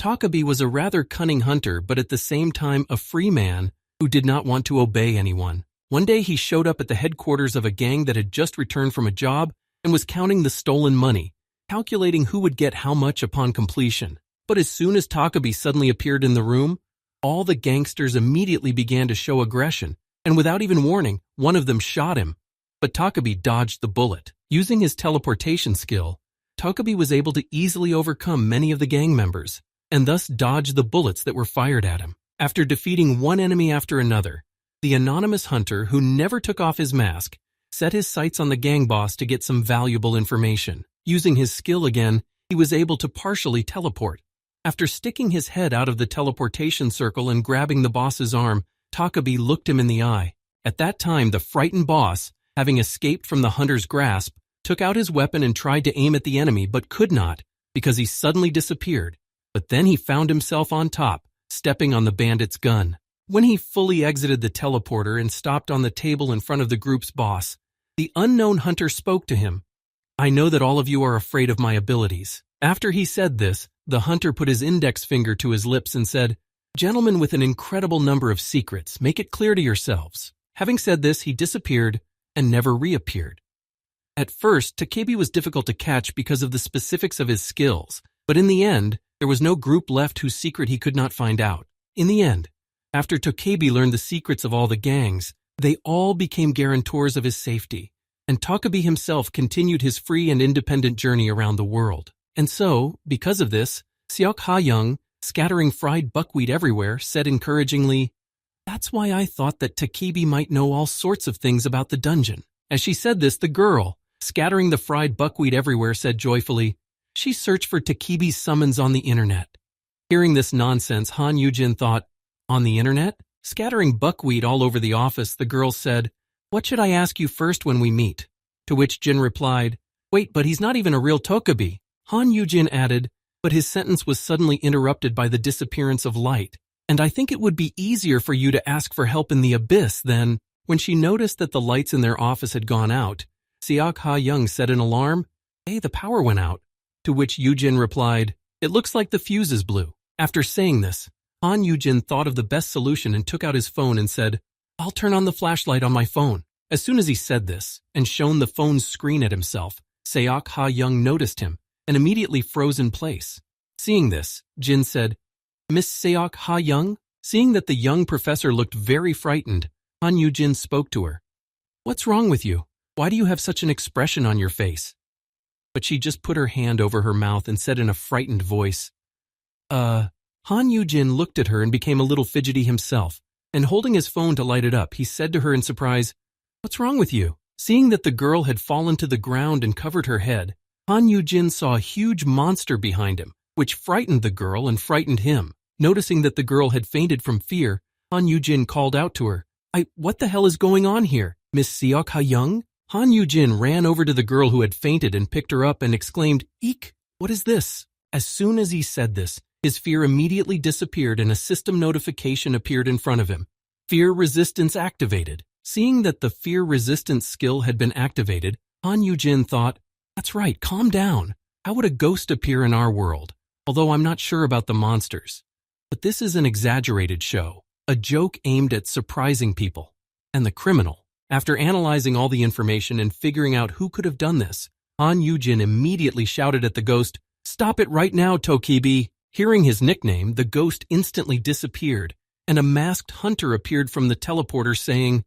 Tobi was a rather cunning hunter but at the same time a free man who did not want to obey anyone. One day he showed up at the headquarters of a gang that had just returned from a job and was counting the stolen money, calculating who would get how much upon completion. But as soon as Tobi suddenly appeared in the room, all the gangsters immediately began to show aggression, and without even warning, one of them shot him. But Tobi dodged the bullet. Using his teleportation skill, Tobi was able to easily overcome many of the gang members, and thus dodge the bullets that were fired at him. After defeating one enemy after another, the anonymous hunter, who never took off his mask, set his sights on the gang boss to get some valuable information. Using his skill again, he was able to partially teleport. After sticking his head out of the teleportation circle and grabbing the boss's arm, Tobi looked him in the eye. At that time, the frightened boss, having escaped from the hunter's grasp, took out his weapon and tried to aim at the enemy but could not because he suddenly disappeared. But then he found himself on top, stepping on the bandit's gun. When he fully exited the teleporter and stopped on the table in front of the group's boss, the unknown hunter spoke to him. "I know that all of you are afraid of my abilities." After he said this, the hunter put his index finger to his lips and said, "Gentlemen with an incredible number of secrets, make it clear to yourselves." Having said this, he disappeared and never reappeared. At first, Tobi was difficult to catch because of the specifics of his skills, but in the end, there was no group left whose secret he could not find out. In the end, after Tobi learned the secrets of all the gangs, they all became guarantors of his safety, and Tobi himself continued his free and independent journey around the world. And so, because of this, Seok Ha-young, scattering fried buckwheat everywhere, said encouragingly, "That's why I thought that Tobi might know all sorts of things about the dungeon." As she said this, the girl, scattering the fried buckwheat everywhere, said joyfully, "She searched for Tobi's summons on the internet." Hearing this nonsense, Han Yugin thought, "On the internet?" Scattering buckwheat all over the office, the girl said, "What should I ask you first when we meet?" To which Jin replied, "Wait, but he's not even a real Tobi." Han Yugin added, but his sentence was suddenly interrupted by the disappearance of light. "And I think it would be easier for you to ask for help in the abyss than—" When she noticed that the lights in their office had gone out, Seok Ha-young said in alarm, "Hey, the power went out." To which Yujin replied, "It looks like the fuses blew." After saying this, Han Yugin thought of the best solution and took out his phone and said, "I'll turn on the flashlight on my phone." As soon as he said this and shone the phone's screen at himself, Seok Ha-young noticed him and immediately froze in place. Seeing this, Jin said, "Miss Seok Ha-young?" Seeing that the young professor looked very frightened, Han Yugin spoke to her. "What's wrong with you? Why do you have such an expression on your face?" But she just put her hand over her mouth and said in a frightened voice, Han Yugin looked at her and became a little fidgety himself, and holding his phone to light it up, he said to her in surprise, "What's wrong with you?" Seeing that the girl had fallen to the ground and covered her head, Han Yugin saw a huge monster behind him, which frightened the girl and frightened him. Noticing that the girl had fainted from fear, Han Yugin called out to her, What the hell is going on here? Miss Seok Ha-young?" Han Yugin ran over to the girl who had fainted and picked her up and exclaimed, "Eek, what is this?" As soon as he said this, his fear immediately disappeared and a system notification appeared in front of him. Fear resistance activated. Seeing that the fear resistance skill had been activated, Han Yugin thought, "That's right, calm down. How would a ghost appear in our world? Although I'm not sure about the monsters. But this is an exaggerated show, a joke aimed at surprising people. And the criminal." After analyzing all the information and figuring out who could have done this, Han Yugin immediately shouted at the ghost, "Stop it right now, Tobi!" Hearing his nickname, the ghost instantly disappeared, and a masked hunter appeared from the teleporter saying,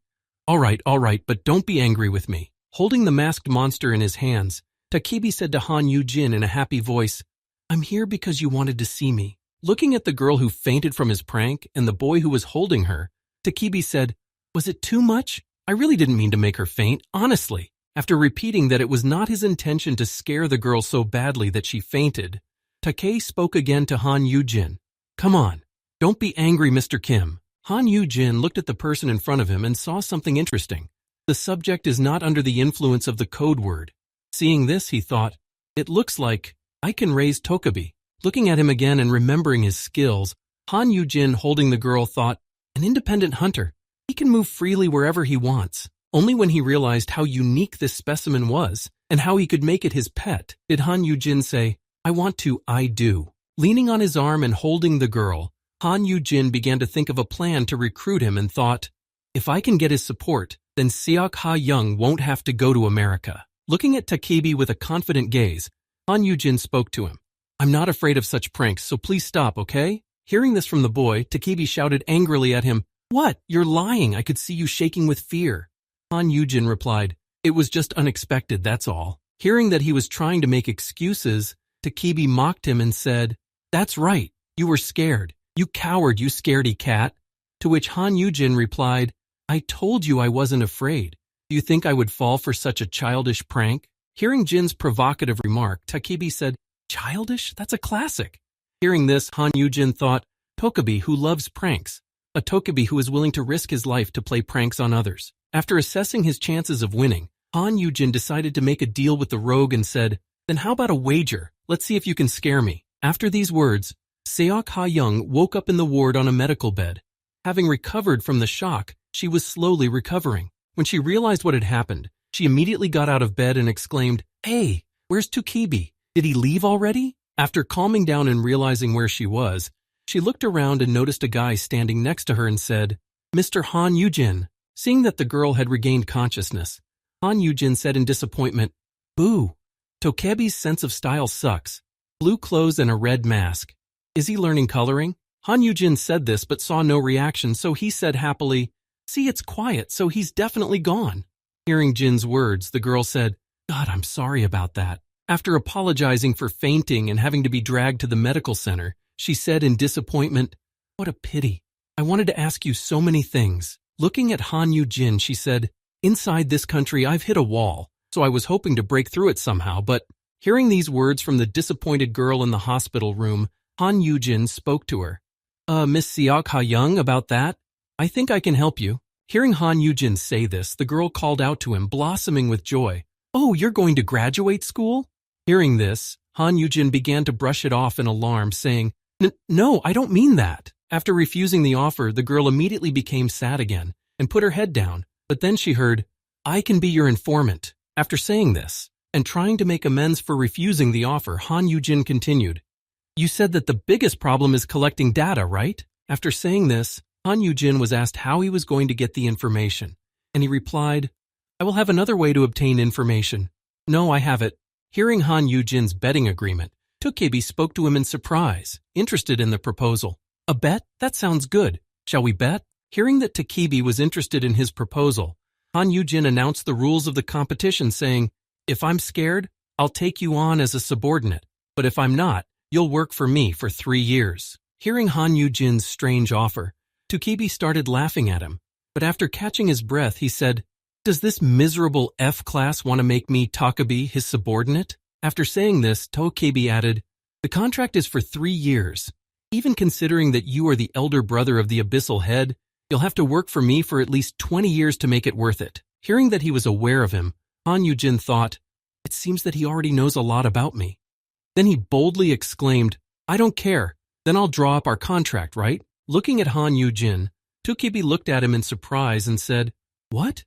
all right, but don't be angry with me." Holding the masked monster in his hands, Tobi said to Han Yugin in a happy voice, "I'm here because you wanted to see me. Looking at the girl who fainted from his prank and the boy who was holding her, Tobi said, "Was it too much? I really didn't mean to make her faint, honestly." After repeating that it was not his intention to scare the girl so badly that she fainted, Tobi spoke again to Han Yugin. "Come on, don't be angry, Mr. Kim." Han Yugin looked at the person in front of him and saw something interesting. The subject is not under the influence of the code word. Seeing this, he thought, "It looks like I can raise Tobi." Looking at him again and remembering his skills, Han Yugin, holding the girl, thought, "An independent hunter. He can move freely wherever he wants." Only when he realized how unique this specimen was and how he could make it his pet did Han Yugin say, I do." Leaning on his arm and holding the girl, Han Yugin began to think of a plan to recruit him and thought, "If I can get his support, then Seok Ha Young won't have to go to America." Looking at Tobi with a confident gaze, Han Yugin spoke to him. "I'm not afraid of such pranks, so please stop, okay?" Hearing this from the boy, Tobi shouted angrily at him, "What? You're lying. I could see you shaking with fear." Han Yugin replied, "It was just unexpected, that's all." Hearing that he was trying to make excuses, Tobi mocked him and said, "That's right. You were scared. You coward, you scaredy cat." To which Han Yugin replied, "I told you I wasn't afraid. Do you think I would fall for such a childish prank?" Hearing Jin's provocative remark, Tobi said, "Childish? That's a classic." Hearing this, Han Yugin thought, Tobi who loves pranks, a Tobi who is willing to risk his life to play pranks on others. After assessing his chances of winning, Han Yugin decided to make a deal with the rogue and said, "Then how about a wager? Let's see if you can scare me." After these words, Seok Ha Young woke up in the ward on a medical bed. Having recovered from the shock, she was slowly recovering. When she realized what had happened, she immediately got out of bed and exclaimed, "Hey, where's Tobi? Did he leave already?" After calming down and realizing where she was, she looked around and noticed a guy standing next to her and said, "Mr. Han Yugin." Seeing that the girl had regained consciousness, Han Yugin said in disappointment, "Boo, Tobi's sense of style sucks. Blue clothes and a red mask. Is he learning coloring?" Han Yugin said this but saw no reaction, so he said happily, "See, it's quiet, so he's definitely gone." Hearing Jin's words, the girl said, "God, I'm sorry about that." After apologizing for fainting and having to be dragged to the medical center, she said in disappointment, "What a pity. I wanted to ask you so many things." Looking at Han Yugin, she said, "Inside this country, I've hit a wall, so I was hoping to break through it somehow, but..." Hearing these words from the disappointed girl in the hospital room, Han Yugin spoke to her. Miss Seok Ha Young, about that? I think I can help you." Hearing Han Yugin say this, the girl called out to him, blossoming with joy, "Oh, you're going to graduate school?" Hearing this, Han Yugin began to brush it off in alarm, saying, No, I don't mean that." After refusing the offer, the girl immediately became sad again and put her head down, but then she heard, "I can be your informant." After saying this, and trying to make amends for refusing the offer, Han Yugin continued, "You said that the biggest problem is collecting data, right?" After saying this, Han Yugin was asked how he was going to get the information, and he replied, "I will have another way to obtain information. No, I have it." Hearing Han Yujin's betting agreement, Tobi spoke to him in surprise, interested in the proposal. "A bet? That sounds good. Shall we bet?" Hearing that Tobi was interested in his proposal, Han Yugin announced the rules of the competition, saying, "If I'm scared, I'll take you on as a subordinate, but if I'm not, you'll work for me for 3 years." Hearing Han Yujin's strange offer, Tobi started laughing at him, but after catching his breath, he said, "Does this miserable F-class want to make me Tobi his subordinate?" After saying this, Tobi added, "The contract is for 3 years. Even considering that you are the elder brother of the Abyssal Head, you'll have to work for me for at least 20 years to make it worth it." Hearing that he was aware of him, Han Yugin thought, "It seems that he already knows a lot about me." Then he boldly exclaimed, "I don't care. Then I'll draw up our contract, right?" Looking at Han Yugin, Tobi looked at him in surprise and said, "What?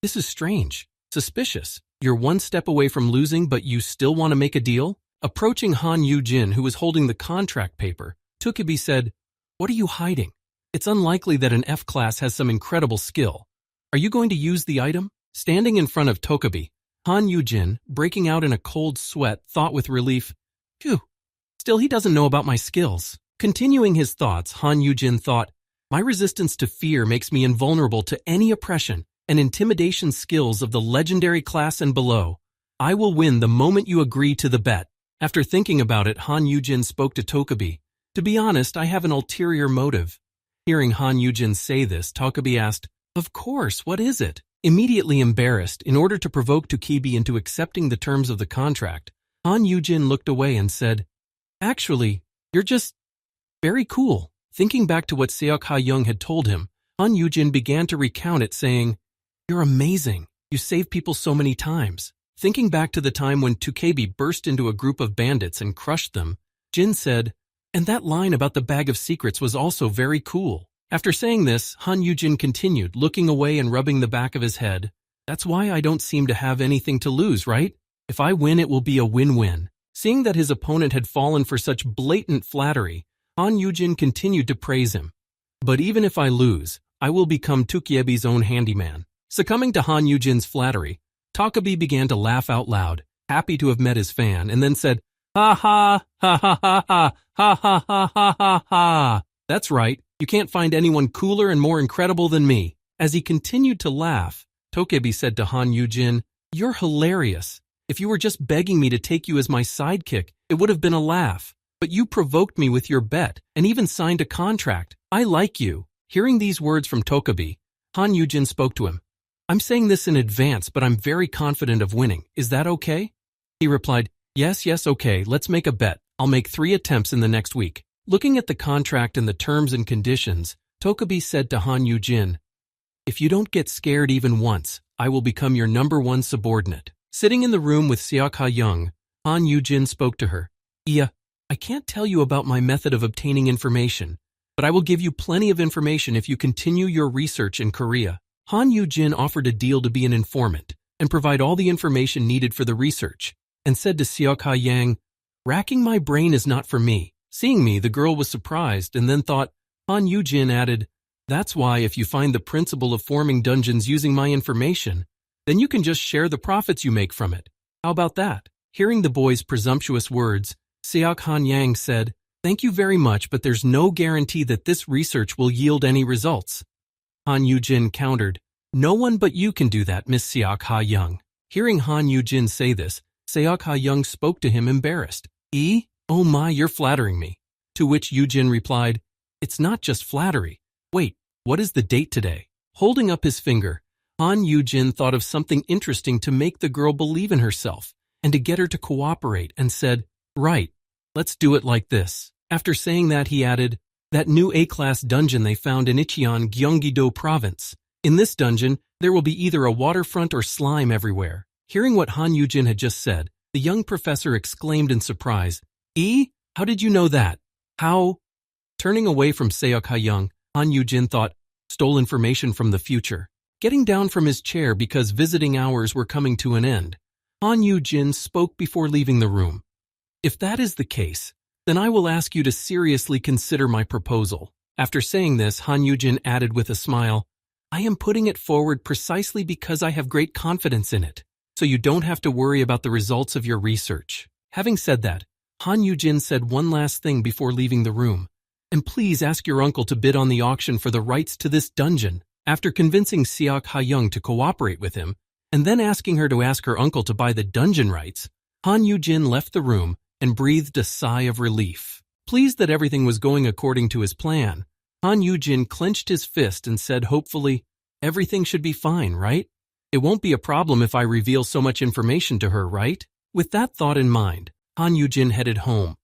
This is strange, suspicious. You're one step away from losing, but you still want to make a deal?" Approaching Han Yugin, who was holding the contract paper, Tobi said, "What are you hiding? It's unlikely that an F-class has some incredible skill. Are you going to use the item?" Standing in front of Tobi, Han Yugin, breaking out in a cold sweat, thought with relief, "Phew, still he doesn't know about my skills." Continuing his thoughts, Han Yugin thought, "My resistance to fear makes me invulnerable to any oppression and intimidation skills of the legendary class and below. I will win the moment you agree to the bet." After thinking about it, Han Yugin spoke to Tobi, To be honest, I have an ulterior motive. Hearing Han Yugin say this, Tobi asked, Of course, what is it? Immediately embarrassed, in order to provoke Tobi into accepting the terms of the contract, Han Yugin looked away and said, Actually, you're just very cool. Thinking back to what Seok Ha-young had told him, Han Yugin began to recount it, saying, You're amazing. You saved people so many times. Thinking back to the time when Tobi burst into a group of bandits and crushed them, Jin said, And that line about the bag of secrets was also very cool. After saying this, Han Yugin continued, looking away and rubbing the back of his head. That's why I don't seem to have anything to lose, right? If I win, it will be a win-win. Seeing that his opponent had fallen for such blatant flattery, Han Yugin continued to praise him. But even if I lose, I will become Tokibi's own handyman. Succumbing to Han Yujin's flattery, Tobi began to laugh out loud, happy to have met his fan, and then said, Ha ha, ha ha ha ha, ha ha ha ha ha ha. That's right, you can't find anyone cooler and more incredible than me. As he continued to laugh, Tobi said to Han Yugin, You're hilarious. If you were just begging me to take you as my sidekick, it would have been a laugh. But you provoked me with your bet and even signed a contract. I like you. Hearing these words from Tobi, Han Yugin spoke to him. I'm saying this in advance, but I'm very confident of winning. Is that okay? He replied, Yes, okay, let's make a bet. I'll make 3 attempts in the next week. Looking at the contract and the terms and conditions, Tobi said to Han Yugin, If you don't get scared even once, I will become your #1 subordinate. Sitting in the room with Seok Ha-young, Han Yugin spoke to her. I can't tell you about my method of obtaining information, but I will give you plenty of information if you continue your research in Korea. Han Yugin offered a deal to be an informant and provide all the information needed for the research, and said to Seok Ha-young, Racking my brain is not for me. Seeing me, the girl was surprised and then thought. Han Yugin added, That's why if you find the principle of forming dungeons using my information, then you can just share the profits you make from it. How about that? Hearing the boy's presumptuous words, Seok Ha-young said, Thank you very much, but there's no guarantee that this research will yield any results. Han Yugin countered, No one but you can do that, Miss Seok Ha-young. Hearing Han Yugin say this, Seok Ha-young spoke to him embarrassed. Oh my, you're flattering me. To which Yugin replied, It's not just flattery. Wait, what is the date today? Holding up his finger, Han Yugin thought of something interesting to make the girl believe in herself and to get her to cooperate and said, Right, let's do it like this. After saying that, he added, That new A-class dungeon they found in Icheon, Gyeonggi-do province. In this dungeon, there will be either a waterfront or slime everywhere. Hearing what Han Yugin had just said, the young professor exclaimed in surprise, How did you know that? How? Turning away from Seok Ha-young, Han Yugin thought, Stole information from the future. Getting down from his chair because visiting hours were coming to an end, Han Yugin spoke before leaving the room. If that is the case, then I will ask you to seriously consider my proposal. After saying this, Han Yugin added with a smile, I am putting it forward precisely because I have great confidence in it, so you don't have to worry about the results of your research. Having said that, Han Yugin said one last thing before leaving the room. And please ask your uncle to bid on the auction for the rights to this dungeon. After convincing Seok Ha-young to cooperate with him, and then asking her to ask her uncle to buy the dungeon rights, Han Yugin left the room and breathed a sigh of relief. Pleased that everything was going according to his plan, Han Yugin clenched his fist and said hopefully, Everything should be fine, right? It won't be a problem if I reveal so much information to her, right? With that thought in mind, Han Yugin headed home.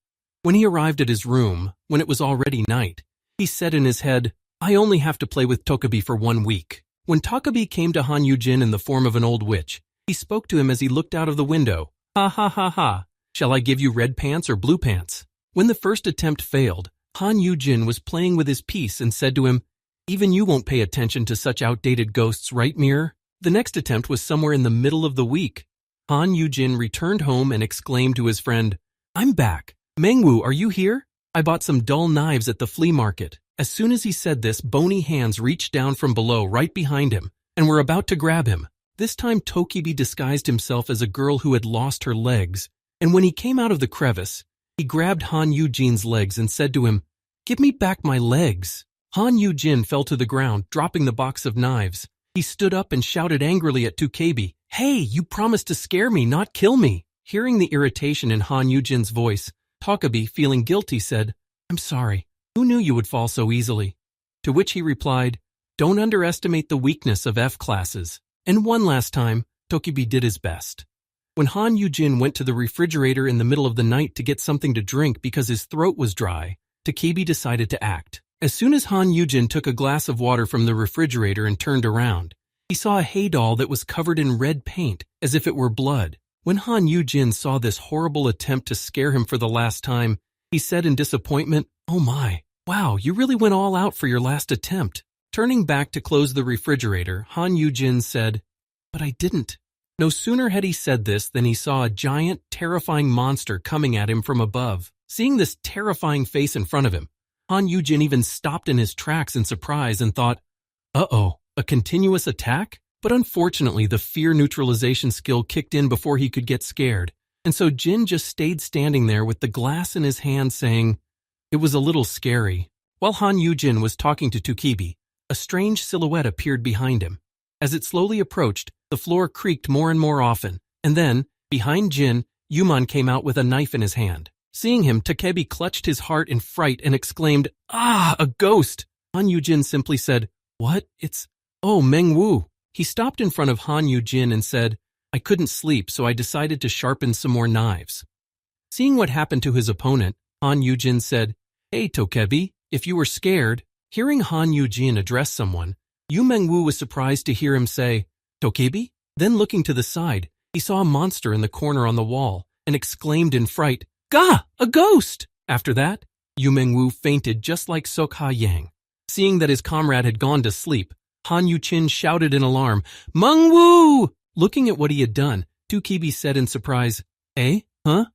When he arrived at his room, when it was already night, he said in his head, I only have to play with Tobi for 1 week. When Tobi came to Han Yugin in the form of an old witch, he spoke to him as he looked out of the window. Ha ha ha ha. Shall I give you red pants or blue pants? When the first attempt failed, Han Yugin was playing with his piece and said to him, Even you won't pay attention to such outdated ghosts, right, Mirror? The next attempt was somewhere in the middle of the week. Han Yugin returned home and exclaimed to his friend, I'm back. Mengwu, are you here? I bought some dull knives at the flea market. As soon as he said this, bony hands reached down from below right behind him and were about to grab him. This time Tobi disguised himself as a girl who had lost her legs, and when he came out of the crevice, he grabbed Han Yugin's legs and said to him, Give me back my legs. Han Yugin fell to the ground, dropping the box of knives. He stood up and shouted angrily at Tobi, Hey, you promised to scare me, not kill me. Hearing the irritation in Han Yugin's voice, Tobi, feeling guilty, said, I'm sorry. Who knew you would fall so easily? To which he replied, don't underestimate the weakness of F classes. And one last time, Tokibi did his best. When Han Yugin went to the refrigerator in the middle of the night to get something to drink because his throat was dry, Tokibi decided to act. As soon as Han Yugin took a glass of water from the refrigerator and turned around, he saw a hay doll that was covered in red paint, as if it were blood. When Han Yugin saw this horrible attempt to scare him for the last time, he said in disappointment, "Oh my, wow, you really went all out for your last attempt." Turning back to close the refrigerator, Han Yugin said, "But I didn't." No sooner had he said this than he saw a giant, terrifying monster coming at him from above. Seeing this terrifying face in front of him, Han Yugin even stopped in his tracks in surprise and thought, uh-oh, a continuous attack? But unfortunately, the fear neutralization skill kicked in before he could get scared, and so Jin just stayed standing there with the glass in his hand saying, "It was a little scary." While Han Yugin was talking to Tokibi, a strange silhouette appeared behind him. As it slowly approached, the floor creaked more and more often, and then, behind Jin, Yuhun came out with a knife in his hand. Seeing him, Tokibi clutched his heart in fright and exclaimed, "Ah, a ghost!" Han Yugin simply said, "What? Oh, Mengwu." He stopped in front of Han Yugin and said, "I couldn't sleep, so I decided to sharpen some more knives." Seeing what happened to his opponent, Han Yugin said, "Hey, Tokibi, if you were scared." Hearing Han Yugin address someone, Yu Mengwu was surprised to hear him say, "Tokibi?" Then looking to the side, he saw a monster in the corner on the wall and exclaimed in fright, "Gah! A ghost!" After that, Yu Mengwu fainted just like Sokha Yang. Seeing that his comrade had gone to sleep, Han Yuchin shouted in alarm, "Mengwu!" Looking at what he had done, Tokibi said in surprise, "Eh? Huh?"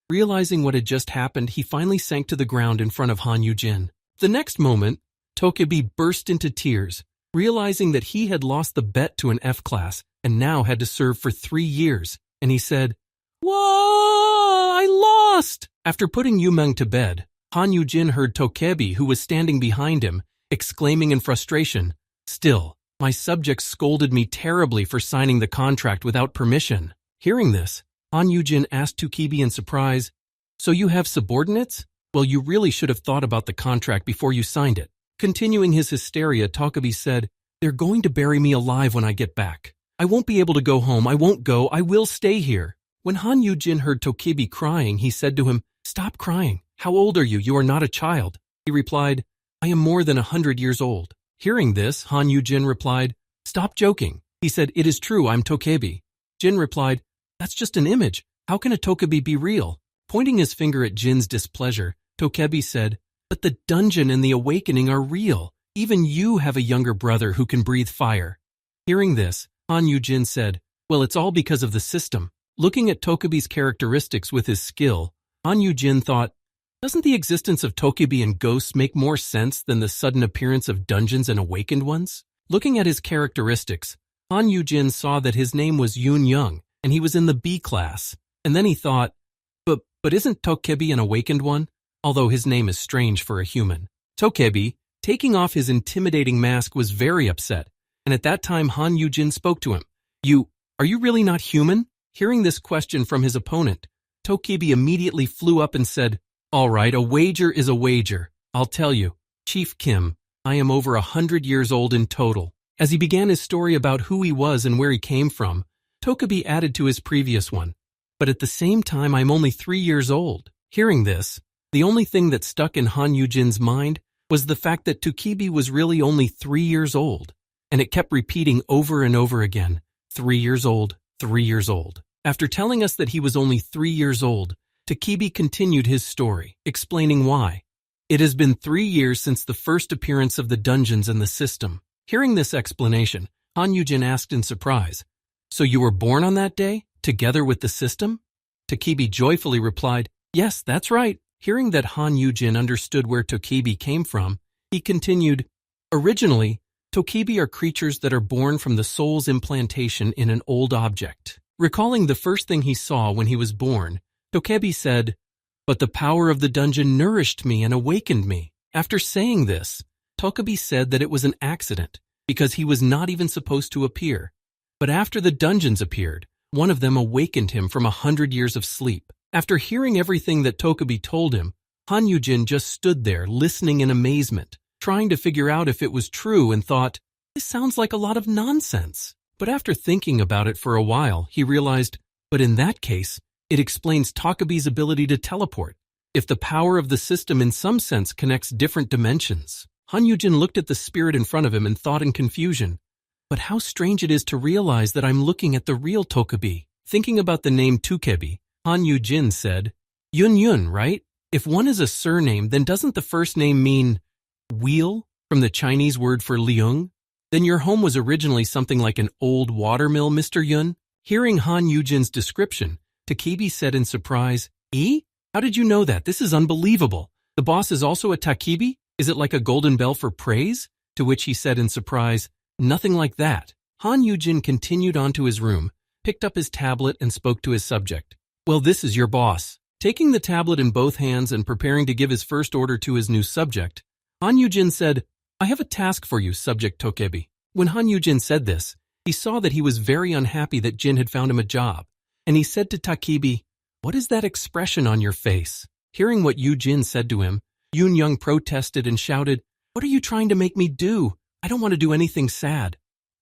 Realizing what had just happened, he finally sank to the ground in front of Han Yugin. The next moment, Tokibi burst into tears, realizing that he had lost the bet to an F class and now had to serve for 3 years, and he said, "Whoa, I lost!" After putting Yumeng to bed, Han Yugin heard Tokibi, who was standing behind him, exclaiming in frustration, "Still, my subjects scolded me terribly for signing the contract without permission." Hearing this, Han Yugin asked Tokibi in surprise, "So you have subordinates? Well, you really should have thought about the contract before you signed it." Continuing his hysteria, Tokibi said, "They're going to bury me alive when I get back. I won't be able to go home. I won't go. I will stay here." When Han Yugin heard Tokibi crying, he said to him, "Stop crying. How old are you? You are not a child." He replied, "I am more than 100 years old." Hearing this, Han Yugin replied, "Stop joking." He said, "It is true, I'm Tokibi." Jin replied, "That's just an image. How can a Tokibi be real?" Pointing his finger at Jin's displeasure, Tokibi said, "But the dungeon and the awakening are real. Even you have a younger brother who can breathe fire." Hearing this, Han Yugin said, "Well, it's all because of the system." Looking at Tokibi's characteristics with his skill, Han Yugin thought, doesn't the existence of Tokibi and ghosts make more sense than the sudden appearance of dungeons and awakened ones? Looking at his characteristics, Han Yugin saw that his name was Yun Young, and he was in the B class. And then he thought, but isn't Tokibi an awakened one? Although his name is strange for a human. Tokibi, taking off his intimidating mask, was very upset, and at that time Han Yugin spoke to him. Are you really not human?" Hearing this question from his opponent, Tokibi immediately flew up and said, "All right, a wager is a wager. I'll tell you, Chief Kim, I am over 100 years old in total." As he began his story about who he was and where he came from, Tokibi added to his previous one, "But at the same time, I'm only 3 years old." Hearing this, the only thing that stuck in Han Yujin's mind was the fact that Tokibi was really only 3 years old, and it kept repeating over and over again, 3 years old, 3 years old. After telling us that he was only 3 years old, Tokibi continued his story, explaining why. "It has been 3 years since the first appearance of the dungeons and the system." Hearing this explanation, Han Yujin asked in surprise, "So you were born on that day, together with the system?" Tokibi joyfully replied, "Yes, that's right." Hearing that Han Yujin understood where Tokibi came from, he continued, "Originally, Tokibi are creatures that are born from the soul's implantation in an old object." Recalling the first thing he saw when he was born, Tokibi said, "But the power of the dungeon nourished me and awakened me." After saying this, Tokibi said that it was an accident because he was not even supposed to appear. But after the dungeons appeared, one of them awakened him from 100 years of sleep. After hearing everything that Tokibi told him, Han Yugin just stood there, listening in amazement, trying to figure out if it was true, and thought, this sounds like a lot of nonsense. But after thinking about it for a while, he realized, but in that case, it explains Tokabi's ability to teleport. If the power of the system in some sense connects different dimensions. Han Yugin looked at the spirit in front of him and thought in confusion, but how strange it is to realize that I'm looking at the real Tokabi. Thinking about the name Tokebi, Han Yugin said, Yun, right? If one is a surname, then doesn't the first name mean wheel from the Chinese word for liung? Then your home was originally something like an old watermill, Mr. Yun? Hearing Han Yujin's description, Tokebi said in surprise, How did you know that? This is unbelievable. The boss is also a Takibi? Is it like a golden bell for praise? To which he said in surprise, nothing like that. Han Yugin continued on to his room, picked up his tablet and spoke to his subject. Well, this is your boss. Taking the tablet in both hands and preparing to give his first order to his new subject, Han Yugin said, I have a task for you, subject Tokebi. When Han Yugin said this, he saw that he was very unhappy that Jin had found him a job, and he said to Takibi, what is that expression on your face? Hearing what Yujin said to him, Yun Young protested and shouted, what are you trying to make me do? I don't want to do anything sad.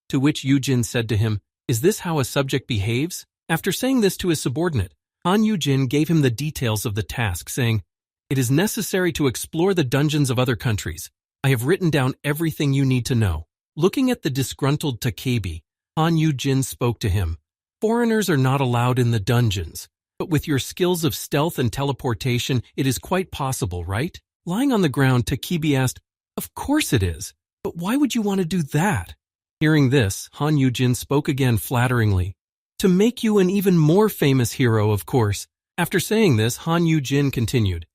To which Yujin said to him, is this how a subject behaves? After saying this to his subordinate, Han Yugin gave him the details of the task, saying, it is necessary to explore the dungeons of other countries. I have written down everything you need to know. Looking at the disgruntled Takebi, Han Yugin spoke to him. Foreigners are not allowed in the dungeons, but with your skills of stealth and teleportation, it is quite possible, right? Lying on the ground, Takebi asked, of course it is, but why would you want to do that? Hearing this, Han Yugin spoke again flatteringly. To make you an even more famous hero, of course. After saying this, Han Yugin continued,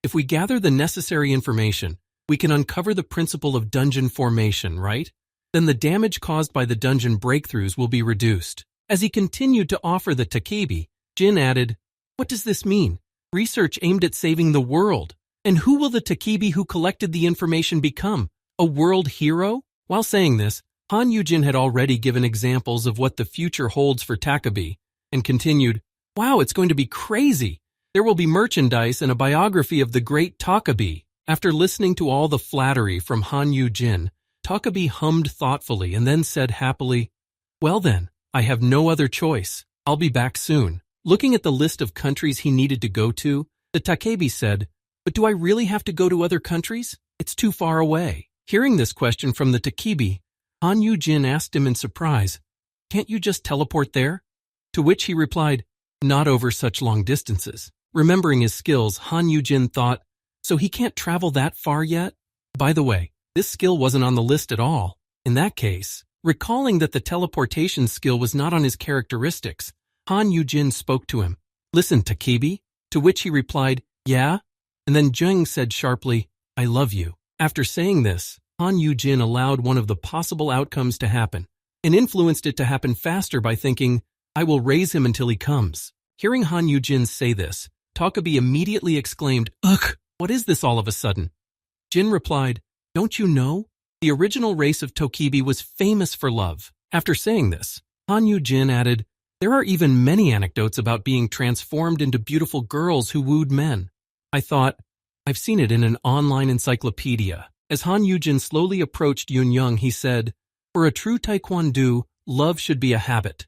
if we gather the necessary information, we can uncover the principle of dungeon formation, right? Then the damage caused by the dungeon breakthroughs will be reduced. As he continued to offer the Takebi, Jin added, what does this mean? Research aimed at saving the world. And who will the Takebi who collected the information become? A world hero? While saying this, Han Yugin had already given examples of what the future holds for Takebi, and continued, wow, it's going to be crazy. There will be merchandise and a biography of the great Takebi. After listening to all the flattery from Han Yugin, Takebi hummed thoughtfully and then said happily, well then, I have no other choice. I'll be back soon. Looking at the list of countries he needed to go to, the Takebi said, but do I really have to go to other countries? It's too far away. Hearing this question from the Takebi, Han Yugin asked him in surprise, can't you just teleport there? To which he replied, not over such long distances. Remembering his skills, Han Yugin thought, so he can't travel that far yet? By the way, this skill wasn't on the list at all. In that case, recalling that the teleportation skill was not on his characteristics, Han Yugin spoke to him. Listen, Takebi? To which he replied, yeah? And then Zheng said sharply, I love you. After saying this, Han Yugin allowed one of the possible outcomes to happen, and influenced it to happen faster by thinking, I will raise him until he comes. Hearing Han Yugin say this, Takebi immediately exclaimed, ugh, what is this all of a sudden? Jin replied, don't you know? The original race of Tokebi was famous for love. After saying this, Han Yugin added, there are even many anecdotes about being transformed into beautiful girls who wooed men. I thought, I've seen it in an online encyclopedia. As Han Yugin slowly approached Yun Young, he said, for a true taekwondo, love should be a habit.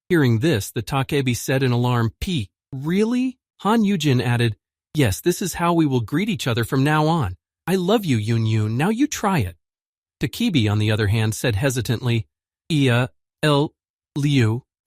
Hearing this, the Takebi said in alarm, P, really? Han Yugin added, yes, this is how we will greet each other from now on. I love you, Yun, now you try it. Takebi, on the other hand, said hesitantly, Liu.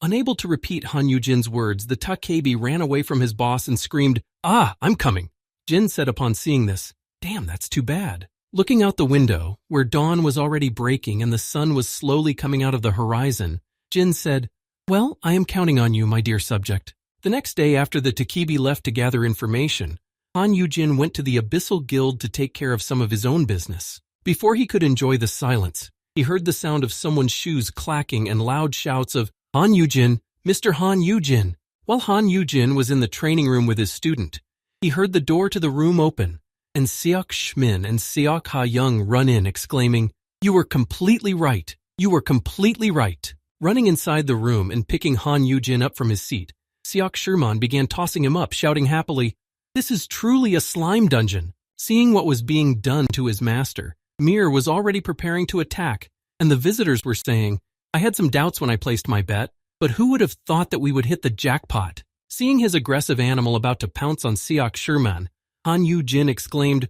Unable to repeat Han Yujin's words, the Takebi ran away from his boss and screamed, I'm coming. Jin said upon seeing this, damn, that's too bad. Looking out the window, where dawn was already breaking and the sun was slowly coming out of the horizon, Jin said, well, I am counting on you, my dear subject. The next day after the Takebi left to gather information, Han Yugin went to the Abyssal Guild to take care of some of his own business. Before he could enjoy the silence, he heard the sound of someone's shoes clacking and loud shouts of, Han Yugin, Mr. Han Yugin. While Han Yugin was in the training room with his student, he heard the door to the room open, and Seok Shmin and Seok Ha Young run in, exclaiming, you were completely right. You were completely right. Running inside the room and picking Han Yugin up from his seat, Seok Shirman began tossing him up, shouting happily, This is truly a slime dungeon. Seeing what was being done to his master, Mir was already preparing to attack, and the visitors were saying, I had some doubts when I placed my bet, but who would have thought that we would hit the jackpot? Seeing his aggressive animal about to pounce on Seok Sherman, Han Yugin exclaimed,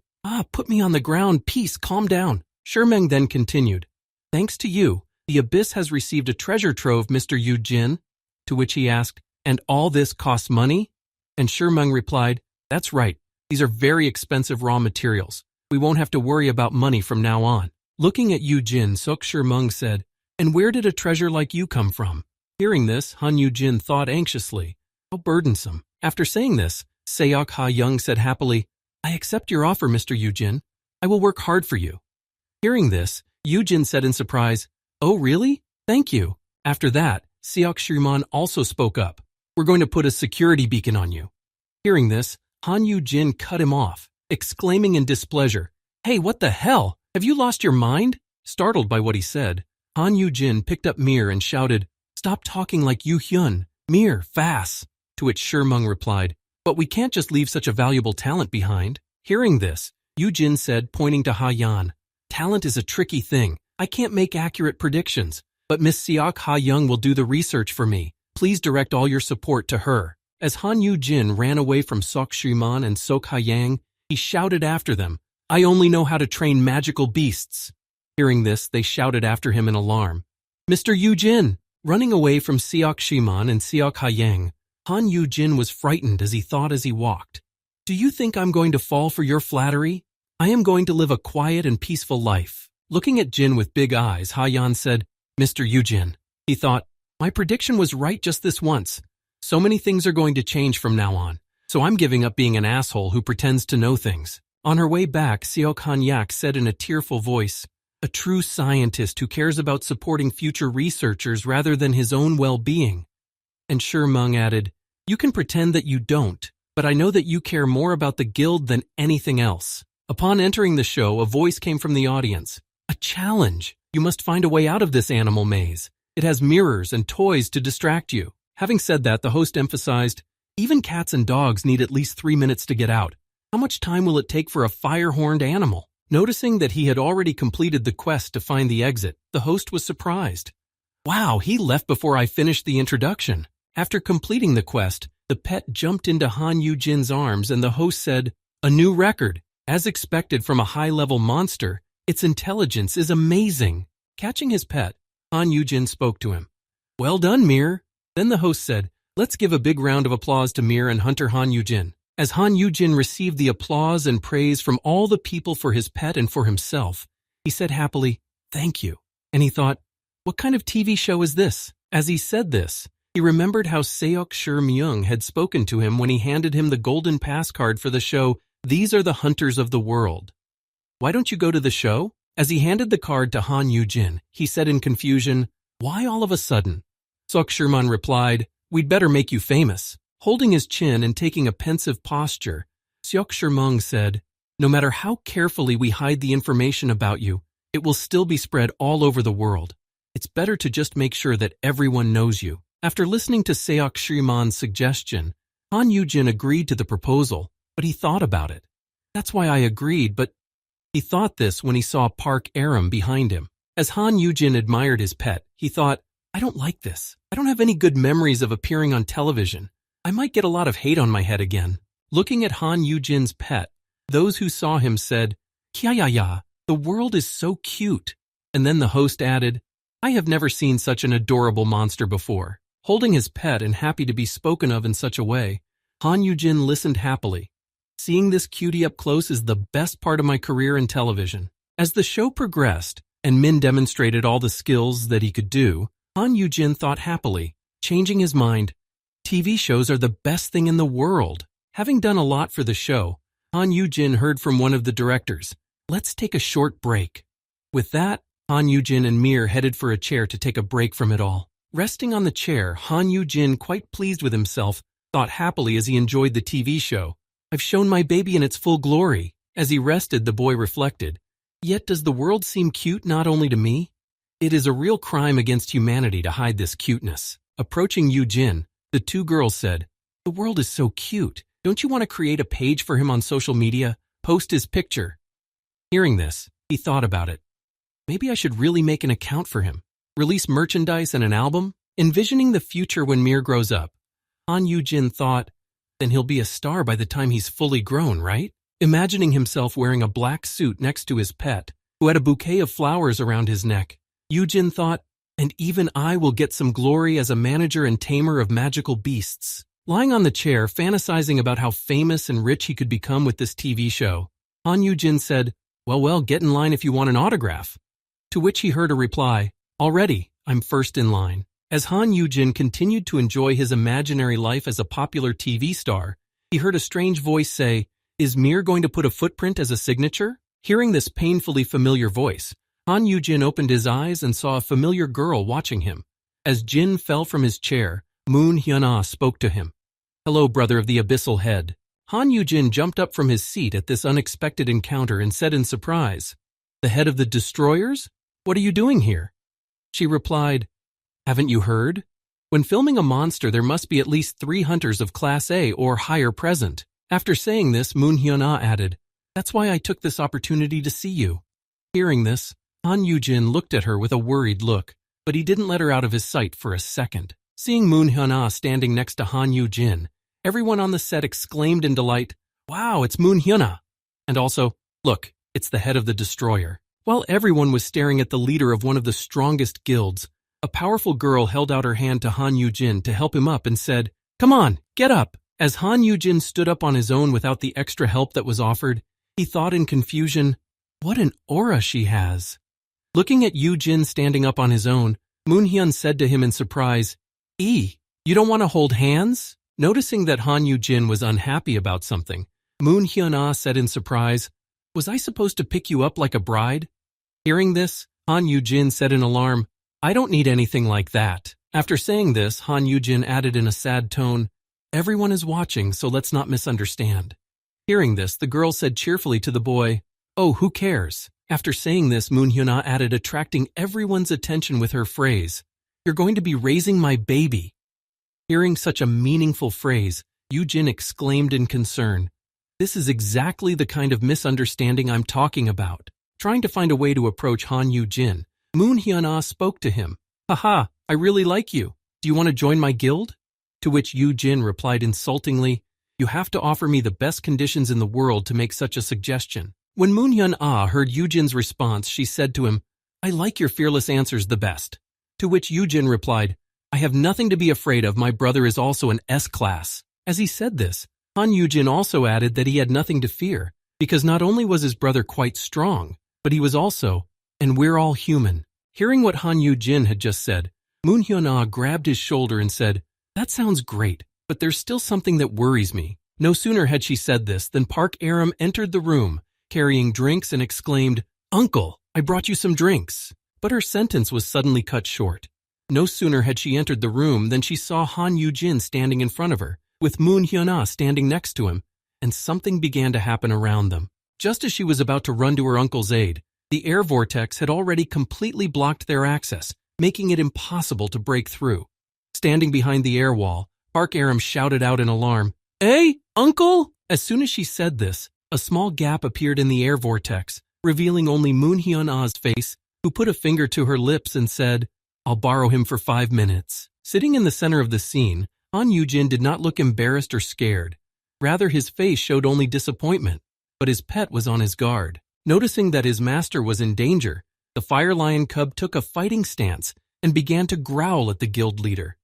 put me on the ground, peace, calm down. Sherman then continued, thanks to you, the Abyss has received a treasure trove, Mr. Yujin. To which he asked, and all this costs money? And Sherman replied, that's right, these are very expensive raw materials. We won't have to worry about money from now on. Looking at Yujin, Sok Shermung said, and where did a treasure like you come from? Hearing this, Han Yujin thought anxiously, how burdensome. After saying this, Seok Ha Young said happily, I accept your offer, Mr. Yujin. I will work hard for you. Hearing this, Yujin said in surprise, oh really? Thank you. After that, Seok Sherman also spoke up. We're going to put a security beacon on you. Hearing this, Han Yujin cut him off, exclaiming in displeasure, hey, what the hell? Have you lost your mind? Startled by what he said, Han Yujin picked up Mir and shouted, stop talking like Yuhun. Mir, fast. To which Shermung replied, but we can't just leave such a valuable talent behind. Hearing this, Yujin said, pointing to Ha Yan, talent is a tricky thing. I can't make accurate predictions, but Miss Seok Ha Young will do the research for me. Please direct all your support to her. As Han Yujin ran away from Sok Shiman and Sok Ha Yang, he shouted after them, I only know how to train magical beasts. Hearing this, they shouted after him in alarm, Mr. Yujin! Running away from Seok Shiman and Seok Ha Yang, Han Yujin was frightened as he thought as he walked, do you think I'm going to fall for your flattery? I am going to live a quiet and peaceful life. Looking at Jin with big eyes, Ha Yan said, Mr. Yujin. He thought, my prediction was right just this once. So many things are going to change from now on, so I'm giving up being an asshole who pretends to know things. On her way back, Seok Han Yak said in a tearful voice, a true scientist who cares about supporting future researchers rather than his own well-being. And Shermung added, you can pretend that you don't, but I know that you care more about the guild than anything else. Upon entering the show, a voice came from the audience. A challenge. You must find a way out of this animal maze. It has mirrors and toys to distract you. Having said that, the host emphasized, even cats and dogs need at least 3 minutes to get out. How much time will it take for a fire-horned animal? Noticing that he had already completed the quest to find the exit, the host was surprised. Wow, he left before I finished the introduction. After completing the quest, the pet jumped into Han Yujin's arms and the host said, a new record. As expected from a high-level monster, its intelligence is amazing. Catching his pet, Han Yujin spoke to him. Well done, Mir. Then the host said, let's give a big round of applause to Mir and Hunter Han Yujin. As Han Yujin received the applause and praise from all the people for his pet and for himself, he said happily, thank you. And he thought, what kind of TV show is this? As he said this, he remembered how Seok Sher-myung had spoken to him when he handed him the golden pass card for the show, These Are the Hunters of the World. Why don't you go to the show? As he handed the card to Han Yujin, he said in confusion, why all of a sudden? Sok Sherman replied, we'd better make you famous. Holding his chin and taking a pensive posture, Seok Shermung said, no matter how carefully we hide the information about you, it will still be spread all over the world. It's better to just make sure that everyone knows you. After listening to Seok Sherman's suggestion, Han Yujin agreed to the proposal, but he thought about it. That's why I agreed, but he thought this when he saw Park Aram behind him. As Han Yujin admired his pet, he thought, I don't like this. I don't have any good memories of appearing on television. I might get a lot of hate on my head again. Looking at Han Yujin's pet, those who saw him said, Kya, the world is so cute. And then the host added, I have never seen such an adorable monster before. Holding his pet and happy to be spoken of in such a way, Han Yujin listened happily. Seeing this cutie up close is the best part of my career in television. As the show progressed, and Min demonstrated all the skills that he could do, Han Yujin thought happily, changing his mind, TV shows are the best thing in the world. Having done a lot for the show, Han Yujin heard from one of the directors, let's take a short break. With that, Han Yujin and Mir headed for a chair to take a break from it all. Resting on the chair, Han Yujin, quite pleased with himself, thought happily as he enjoyed the TV show, I've shown my baby in its full glory. As he rested, the boy reflected, yet does the world seem cute not only to me? It is a real crime against humanity to hide this cuteness. Approaching Yujin, the two girls said, the world is so cute. Don't you want to create a page for him on social media? Post his picture. Hearing this, he thought about it. Maybe I should really make an account for him. Release merchandise and an album? Envisioning the future when Mir grows up, Han Yugin thought, then he'll be a star by the time he's fully grown, right? Imagining himself wearing a black suit next to his pet, who had a bouquet of flowers around his neck. Yujin thought, and even I will get some glory as a manager and tamer of magical beasts. Lying on the chair, fantasizing about how famous and rich he could become with this TV show, Han Yugin said, well, get in line if you want an autograph. To which he heard a reply, already, I'm first in line. As Han Yugin continued to enjoy his imaginary life as a popular TV star, he heard a strange voice say, is Mir going to put a footprint as a signature? Hearing this painfully familiar voice, Han Yugin opened his eyes and saw a familiar girl watching him. As Jin fell from his chair, Moon Hyun-ah spoke to him. Hello, brother of the abyssal head. Han Yugin jumped up from his seat at this unexpected encounter and said in surprise, the head of the destroyers? What are you doing here? She replied, haven't you heard? When filming a monster, there must be at least 3 hunters of Class A or higher present. After saying this, Moon Hyun-ah added, that's why I took this opportunity to see you. Hearing this, Han Yugin looked at her with a worried look, but he didn't let her out of his sight for a second. Seeing Moon Hyun-ah standing next to Han Yugin, everyone on the set exclaimed in delight, wow, it's Moon Hyun-ah. And also, look, it's the head of the destroyer. While everyone was staring at the leader of one of the strongest guilds, a powerful girl held out her hand to Han Yugin to help him up and said, come on, get up. As Han Yugin stood up on his own without the extra help that was offered, he thought in confusion, what an aura she has. Looking at Yugin standing up on his own, Moon Hyun said to him in surprise, you don't want to hold hands? Noticing that Han Yugin was unhappy about something, Moon Hyun-ah said in surprise, was I supposed to pick you up like a bride? Hearing this, Han Yugin said in alarm, I don't need anything like that. After saying this, Han Yugin added in a sad tone, everyone is watching, so let's not misunderstand. Hearing this, the girl said cheerfully to the boy, oh, who cares? After saying this, Moon Hyun-ah added, attracting everyone's attention with her phrase, you're going to be raising my baby. Hearing such a meaningful phrase, Yujin exclaimed in concern, this is exactly the kind of misunderstanding I'm talking about. Trying to find a way to approach Han Yugin, Moon Hyun-ah spoke to him, haha, I really like you. Do you want to join my guild? To which Yujin replied insultingly, you have to offer me the best conditions in the world to make such a suggestion. When Moon Hyun-ah heard Yujin's response, she said to him, I like your fearless answers the best. To which Yujin replied, I have nothing to be afraid of, my brother is also an S-class. As he said this, Han Yugin also added that he had nothing to fear, because not only was his brother quite strong, but he was also, and we're all human. Hearing what Han Yugin had just said, Moon Hyun-ah grabbed his shoulder and said, that sounds great, but there's still something that worries me. No sooner had she said this than Park Aram entered the room, carrying drinks and exclaimed, Uncle, I brought you some drinks. But her sentence was suddenly cut short. No sooner had she entered the room than she saw Han Yugin standing in front of her, with Moon Hyun-ah standing next to him, and something began to happen around them. Just as she was about to run to her uncle's aid, the air vortex had already completely blocked their access, making it impossible to break through. Standing behind the air wall, Park Aram shouted out in alarm, Hey, Uncle! As soon as she said this, a small gap appeared in the air vortex, revealing only Moon Hyun-ah's face, who put a finger to her lips and said, I'll borrow him for 5 minutes. Sitting in the center of the scene, Han Yugin did not look embarrassed or scared. Rather, his face showed only disappointment, but his pet was on his guard. Noticing that his master was in danger, the fire lion cub took a fighting stance and began to growl at the guild leader.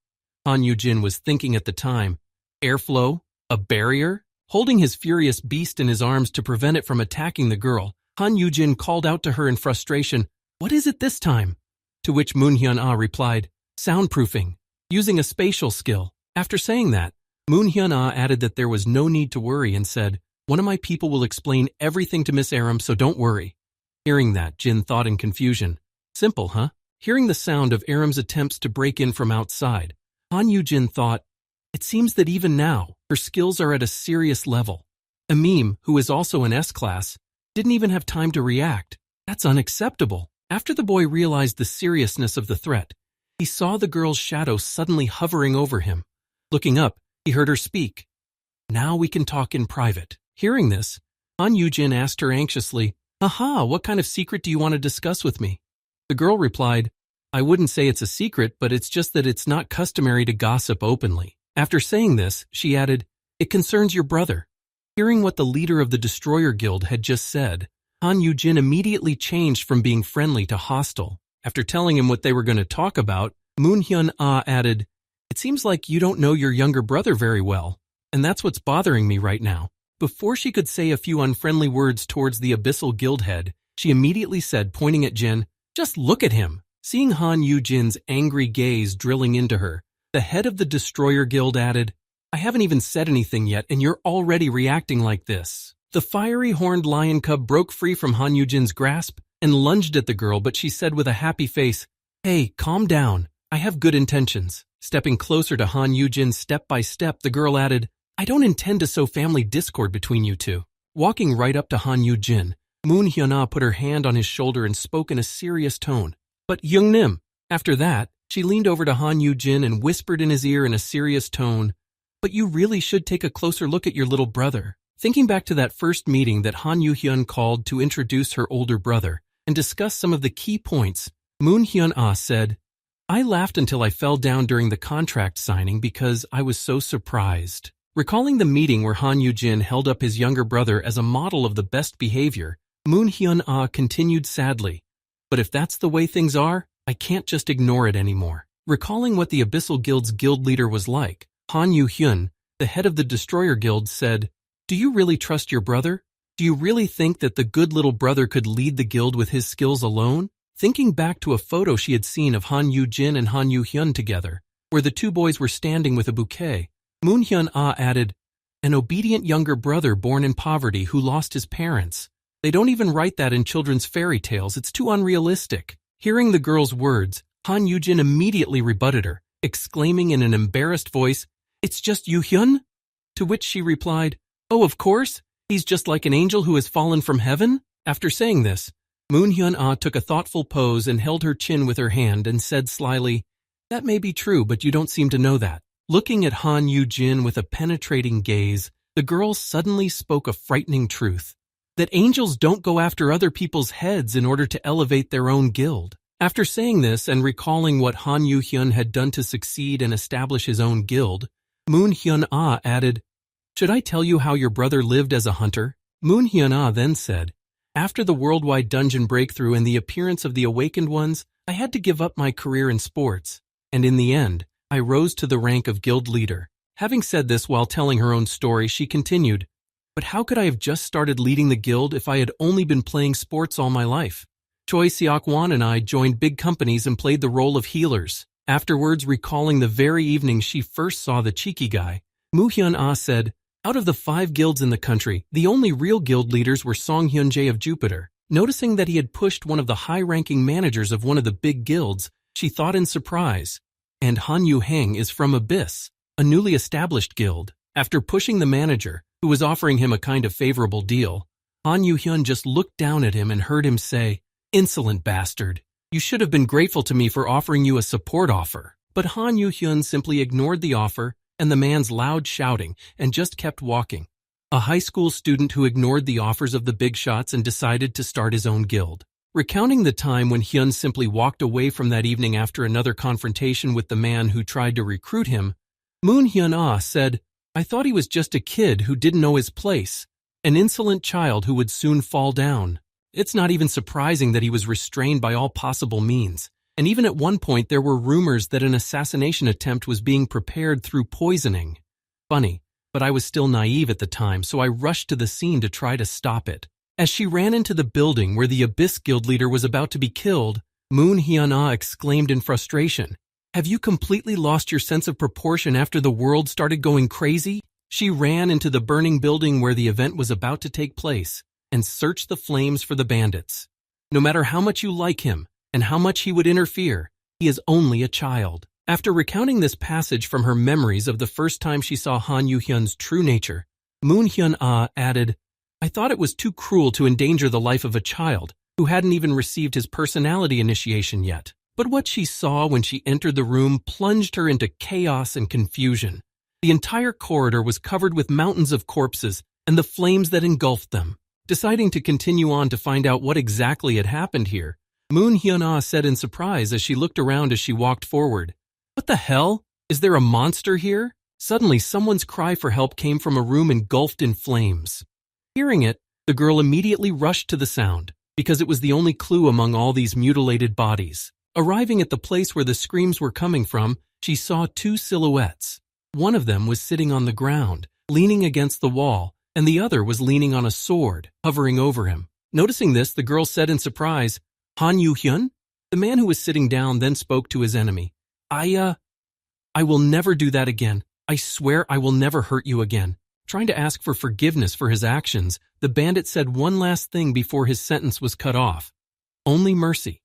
Han Yugin was thinking at the time, airflow? A barrier? Holding his furious beast in his arms to prevent it from attacking the girl, Han Yugin called out to her in frustration, what is it this time? To which Moon Hyun-ah replied, soundproofing, using a spatial skill. After saying that, Moon Hyun-ah added that there was no need to worry and said, one of my people will explain everything to Miss Aram, so don't worry. Hearing that, Jin thought in confusion, simple, huh? Hearing the sound of Aram's attempts to break in from outside, Han Yugin thought, it seems that even now, her skills are at a serious level. Amim, who is also an S-class, didn't even have time to react. That's unacceptable. After the boy realized the seriousness of the threat, he saw the girl's shadow suddenly hovering over him. Looking up, he heard her speak. Now we can talk in private. Hearing this, Han Yugin asked her anxiously, "Aha, what kind of secret do you want to discuss with me?" The girl replied, "I wouldn't say it's a secret, but it's just that it's not customary to gossip openly." After saying this, she added, "It concerns your brother." Hearing what the leader of the Destroyer Guild had just said, Han Yugin immediately changed from being friendly to hostile. After telling him what they were going to talk about, Moon-hyun-ah added, "It seems like you don't know your younger brother very well, and that's what's bothering me right now." Before she could say a few unfriendly words towards the Abyssal Guild head, she immediately said, pointing at Jin, "Just look at him." Seeing Han Yujin's angry gaze drilling into her, the head of the Destroyer Guild added, "I haven't even said anything yet, and you're already reacting like this." The fiery horned lion cub broke free from Han Yujin's grasp and lunged at the girl, but she said with a happy face, "Hey, calm down. I have good intentions." Stepping closer to Han Yujin step by step, the girl added, "I don't intend to sow family discord between you two." Walking right up to Han Yujin, Moon Hyuna put her hand on his shoulder and spoke in a serious tone. "But Young-nim." After that, she leaned over to Han Yujin and whispered in his ear in a serious tone, "But you really should take a closer look at your little brother." Thinking back to that first meeting that Han Yu-hyun called to introduce her older brother and discuss some of the key points, Moon Hyun-ah said, "I laughed until I fell down during the contract signing because I was so surprised." Recalling the meeting where Han Yujin held up his younger brother as a model of the best behavior, Moon Hyun-ah continued sadly, "But if that's the way things are, I can't just ignore it anymore." Recalling what the Abyssal Guild's guild leader was like, Han Yu-hyun, the head of the Destroyer Guild, said, "Do you really trust your brother? Do you really think that the good little brother could lead the guild with his skills alone?" Thinking back to a photo she had seen of Han Yu-jin and Han Yu-hyun together, where the two boys were standing with a bouquet, Moon Hyun-ah added, "An obedient younger brother born in poverty who lost his parents. They don't even write that in children's fairy tales. It's too unrealistic." Hearing the girl's words, Han Yujin immediately rebutted her, exclaiming in an embarrassed voice, "It's just Yu-hyun?" To which she replied, "Oh, of course. He's just like an angel who has fallen from heaven." After saying this, Moon Hyun-ah took a thoughtful pose and held her chin with her hand and said slyly, "That may be true, but you don't seem to know that." Looking at Han Yujin with a penetrating gaze, the girl suddenly spoke a frightening truth, that angels don't go after other people's heads in order to elevate their own guild. After saying this and recalling what Han Yu-hyun had done to succeed and establish his own guild, Moon Hyun-ah added, "Should I tell you how your brother lived as a hunter?" Moon Hyun-ah then said, "After the worldwide dungeon breakthrough and the appearance of the Awakened Ones, I had to give up my career in sports, and in the end, I rose to the rank of guild leader." Having said this while telling her own story, she continued, "But how could I have just started leading the guild if I had only been playing sports all my life? Choi Seok-wan and I joined big companies and played the role of healers." Afterwards, recalling the very evening she first saw the cheeky guy, Moo Hyun-ah said, "Out of the 5 guilds in the country, the only real guild leaders were Song Hyun-jae of Jupiter." Noticing that he had pushed one of the high-ranking managers of one of the big guilds, she thought in surprise, "And Han Yu-heng is from Abyss, a newly established guild." After pushing the manager, who was offering him a kind of favorable deal, Han Yu-hyun just looked down at him and heard him say, "Insolent bastard. You should have been grateful to me for offering you a support offer." But Han Yu-hyun simply ignored the offer and the man's loud shouting and just kept walking. A high school student who ignored the offers of the big shots and decided to start his own guild. Recounting the time when Hyun simply walked away from that evening after another confrontation with the man who tried to recruit him, Moon Hyun-ah said, "I thought he was just a kid who didn't know his place, an insolent child who would soon fall down. It's not even surprising that he was restrained by all possible means, and even at one point there were rumors that an assassination attempt was being prepared through poisoning. Funny, but I was still naive at the time, so I rushed to the scene to try to stop it." As she ran into the building where the Abyss Guild leader was about to be killed, Moon Hyun-ah exclaimed in frustration, "Have you completely lost your sense of proportion after the world started going crazy?" She ran into the burning building where the event was about to take place and searched the flames for the bandits. No matter how much you like him and how much he would interfere, he is only a child. After recounting this passage from her memories of the first time she saw Han Yu-hyun's true nature, Moon Hyun-ah added, "I thought it was too cruel to endanger the life of a child who hadn't even received his personality initiation yet." But what she saw when she entered the room plunged her into chaos and confusion. The entire corridor was covered with mountains of corpses and the flames that engulfed them. Deciding to continue on to find out what exactly had happened here, Moon Hyun-ah said in surprise as she looked around as she walked forward. "What the hell? Is there a monster here?" Suddenly, someone's cry for help came from a room engulfed in flames. Hearing it, the girl immediately rushed to the sound, because it was the only clue among all these mutilated bodies. Arriving at the place where the screams were coming from, she saw two silhouettes. One of them was sitting on the ground, leaning against the wall, and the other was leaning on a sword, hovering over him. Noticing this, the girl said in surprise, "Han Yugin?" The man who was sitting down then spoke to his enemy. I will never do that again. I swear I will never hurt you again." Trying to ask for forgiveness for his actions, the bandit said one last thing before his sentence was cut off. "Only mercy."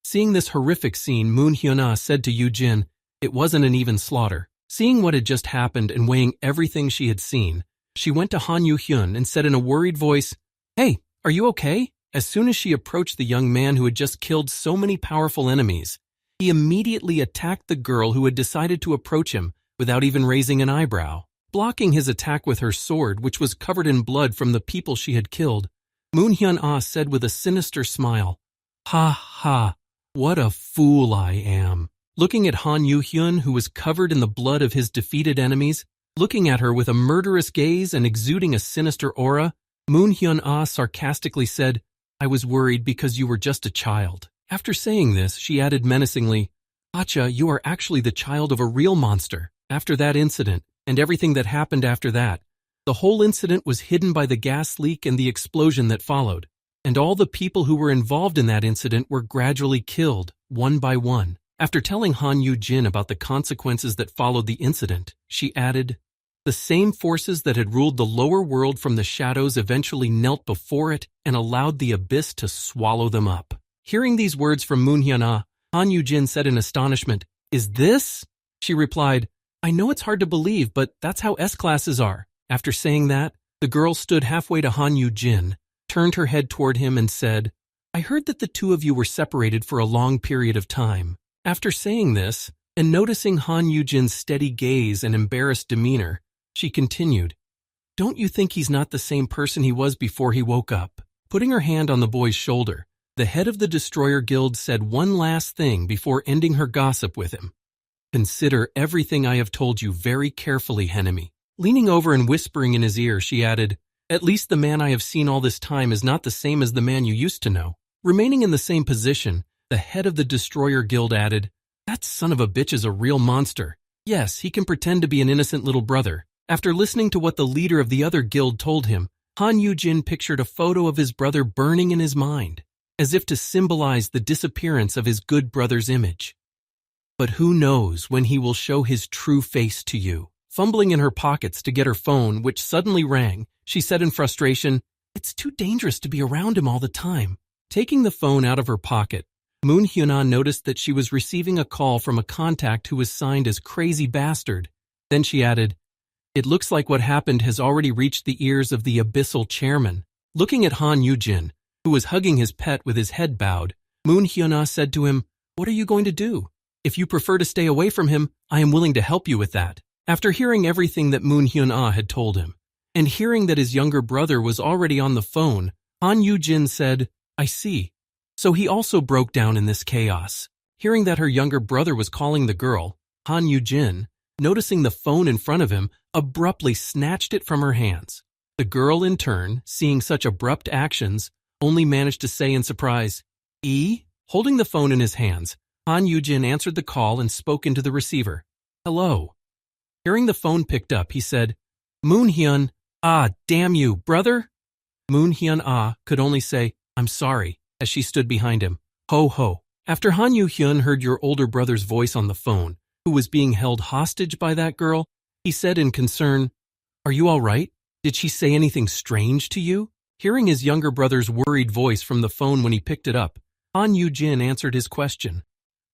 Seeing this horrific scene, Moon Hyun-ah said to Yujin, "It wasn't an even slaughter." Seeing what had just happened and weighing everything she had seen, she went to Han Yu-hyun and said in a worried voice, "Hey, are you okay?" As soon as she approached the young man who had just killed so many powerful enemies, he immediately attacked the girl who had decided to approach him without even raising an eyebrow. Blocking his attack with her sword, which was covered in blood from the people she had killed, Moon Hyun-ah said with a sinister smile, "Ha ha, what a fool I am." Looking at Han Yu-hyun, who was covered in the blood of his defeated enemies, looking at her with a murderous gaze and exuding a sinister aura, Moon Hyun-ah sarcastically said, "I was worried because you were just a child." After saying this, she added menacingly, "Acha, you are actually the child of a real monster." After that incident, and everything that happened after that, the whole incident was hidden by the gas leak and the explosion that followed, and all the people who were involved in that incident were gradually killed, one by one. After telling Han Yujin about the consequences that followed the incident, she added, "The same forces that had ruled the lower world from the shadows eventually knelt before it and allowed the abyss to swallow them up." Hearing these words from Moon Hyun-ah, Han Yujin said in astonishment, "Is this?" She replied, "I know it's hard to believe, but that's how S-classes are." After saying that, the girl stood halfway to Han Yujin, turned her head toward him and said, "I heard that the two of you were separated for a long period of time." After saying this, and noticing Han Yujin's steady gaze and embarrassed demeanor, she continued, "Don't you think he's not the same person he was before he woke up?" Putting her hand on the boy's shoulder, the head of the Destroyer Guild said one last thing before ending her gossip with him. "Consider everything I have told you very carefully, enemy." Leaning over and whispering in his ear, she added, "At least the man I have seen all this time is not the same as the man you used to know." Remaining in the same position, the head of the Destroyer Guild added, "That son of a bitch is a real monster. Yes, he can pretend to be an innocent little brother." After listening to what the leader of the other guild told him, Han Yujin pictured a photo of his brother burning in his mind, as if to symbolize the disappearance of his good brother's image. "But who knows when he will show his true face to you?" Fumbling in her pockets to get her phone, which suddenly rang, she said in frustration, "It's too dangerous to be around him all the time." Taking the phone out of her pocket, Moon Hyun-ah noticed that she was receiving a call from a contact who was signed as Crazy Bastard. Then she added, "It looks like what happened has already reached the ears of the Abyssal Chairman." Looking at Han Yujin, who was hugging his pet with his head bowed, Moon Hyun-ah said to him, "What are you going to do? If you prefer to stay away from him, I am willing to help you with that." After hearing everything that Moon Hyun-ah had told him, and hearing that his younger brother was already on the phone, Han Yujin said, "I see." So he also broke down in this chaos. Hearing that her younger brother was calling the girl, Han Yujin, noticing the phone in front of him, abruptly snatched it from her hands. The girl, in turn, seeing such abrupt actions, only managed to say in surprise, "E?" Holding the phone in his hands, Han Yujin answered the call and spoke into the receiver. "Hello." Hearing the phone picked up, he said, "Moon Hyun, ah, damn you, brother." Moon Hyun-ah could only say, "I'm sorry," as she stood behind him. Ho ho. After Han Yu-hyun heard your older brother's voice on the phone, who was being held hostage by that girl, he said in concern, "Are you all right? Did she say anything strange to you?" Hearing his younger brother's worried voice from the phone when he picked it up, Han Yu-jin answered his question.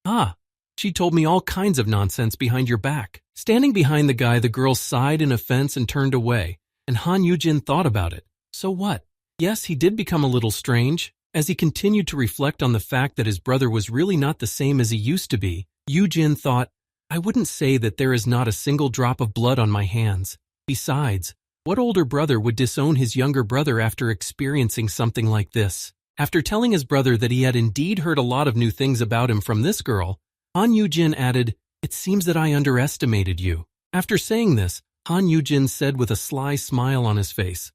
"Ah, she told me all kinds of nonsense behind your back." Standing behind the guy, the girl sighed in offense and turned away, and Han Yu-jin thought about it. So what? Yes, he did become a little strange. As he continued to reflect on the fact that his brother was really not the same as he used to be, Yu-jin thought, I wouldn't say that there is not a single drop of blood on my hands. Besides, what older brother would disown his younger brother after experiencing something like this? After telling his brother that he had indeed heard a lot of new things about him from this girl, Han Yugin added, "It seems that I underestimated you." After saying this, Han Yugin said with a sly smile on his face,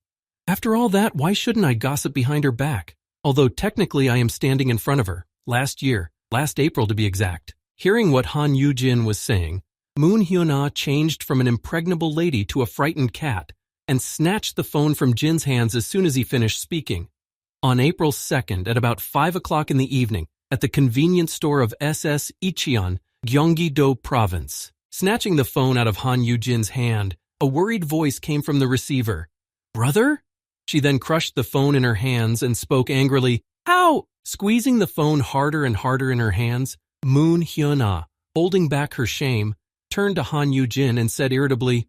"After all that, why shouldn't I gossip behind her back? Although technically I am standing in front of her, last April to be exact." Hearing what Han Yugin was saying, Moon Hyuna changed from an impregnable lady to a frightened cat and snatched the phone from Jin's hands as soon as he finished speaking. On April 2nd, at about 5 o'clock in the evening, at the convenience store of SS Icheon, Gyeonggi-do Province. Snatching the phone out of Han Yujin's hand, a worried voice came from the receiver. "Brother?" She then crushed the phone in her hands and spoke angrily, "How?" Squeezing the phone harder and harder in her hands, Moon Hyuna, holding back her shame, turned to Han Yujin and said irritably,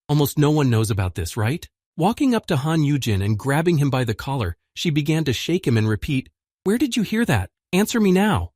"Almost no one knows about this, right?" Walking up to Han Yujin and grabbing him by the collar, she began to shake him and repeat, "Where did you hear that? Answer me now."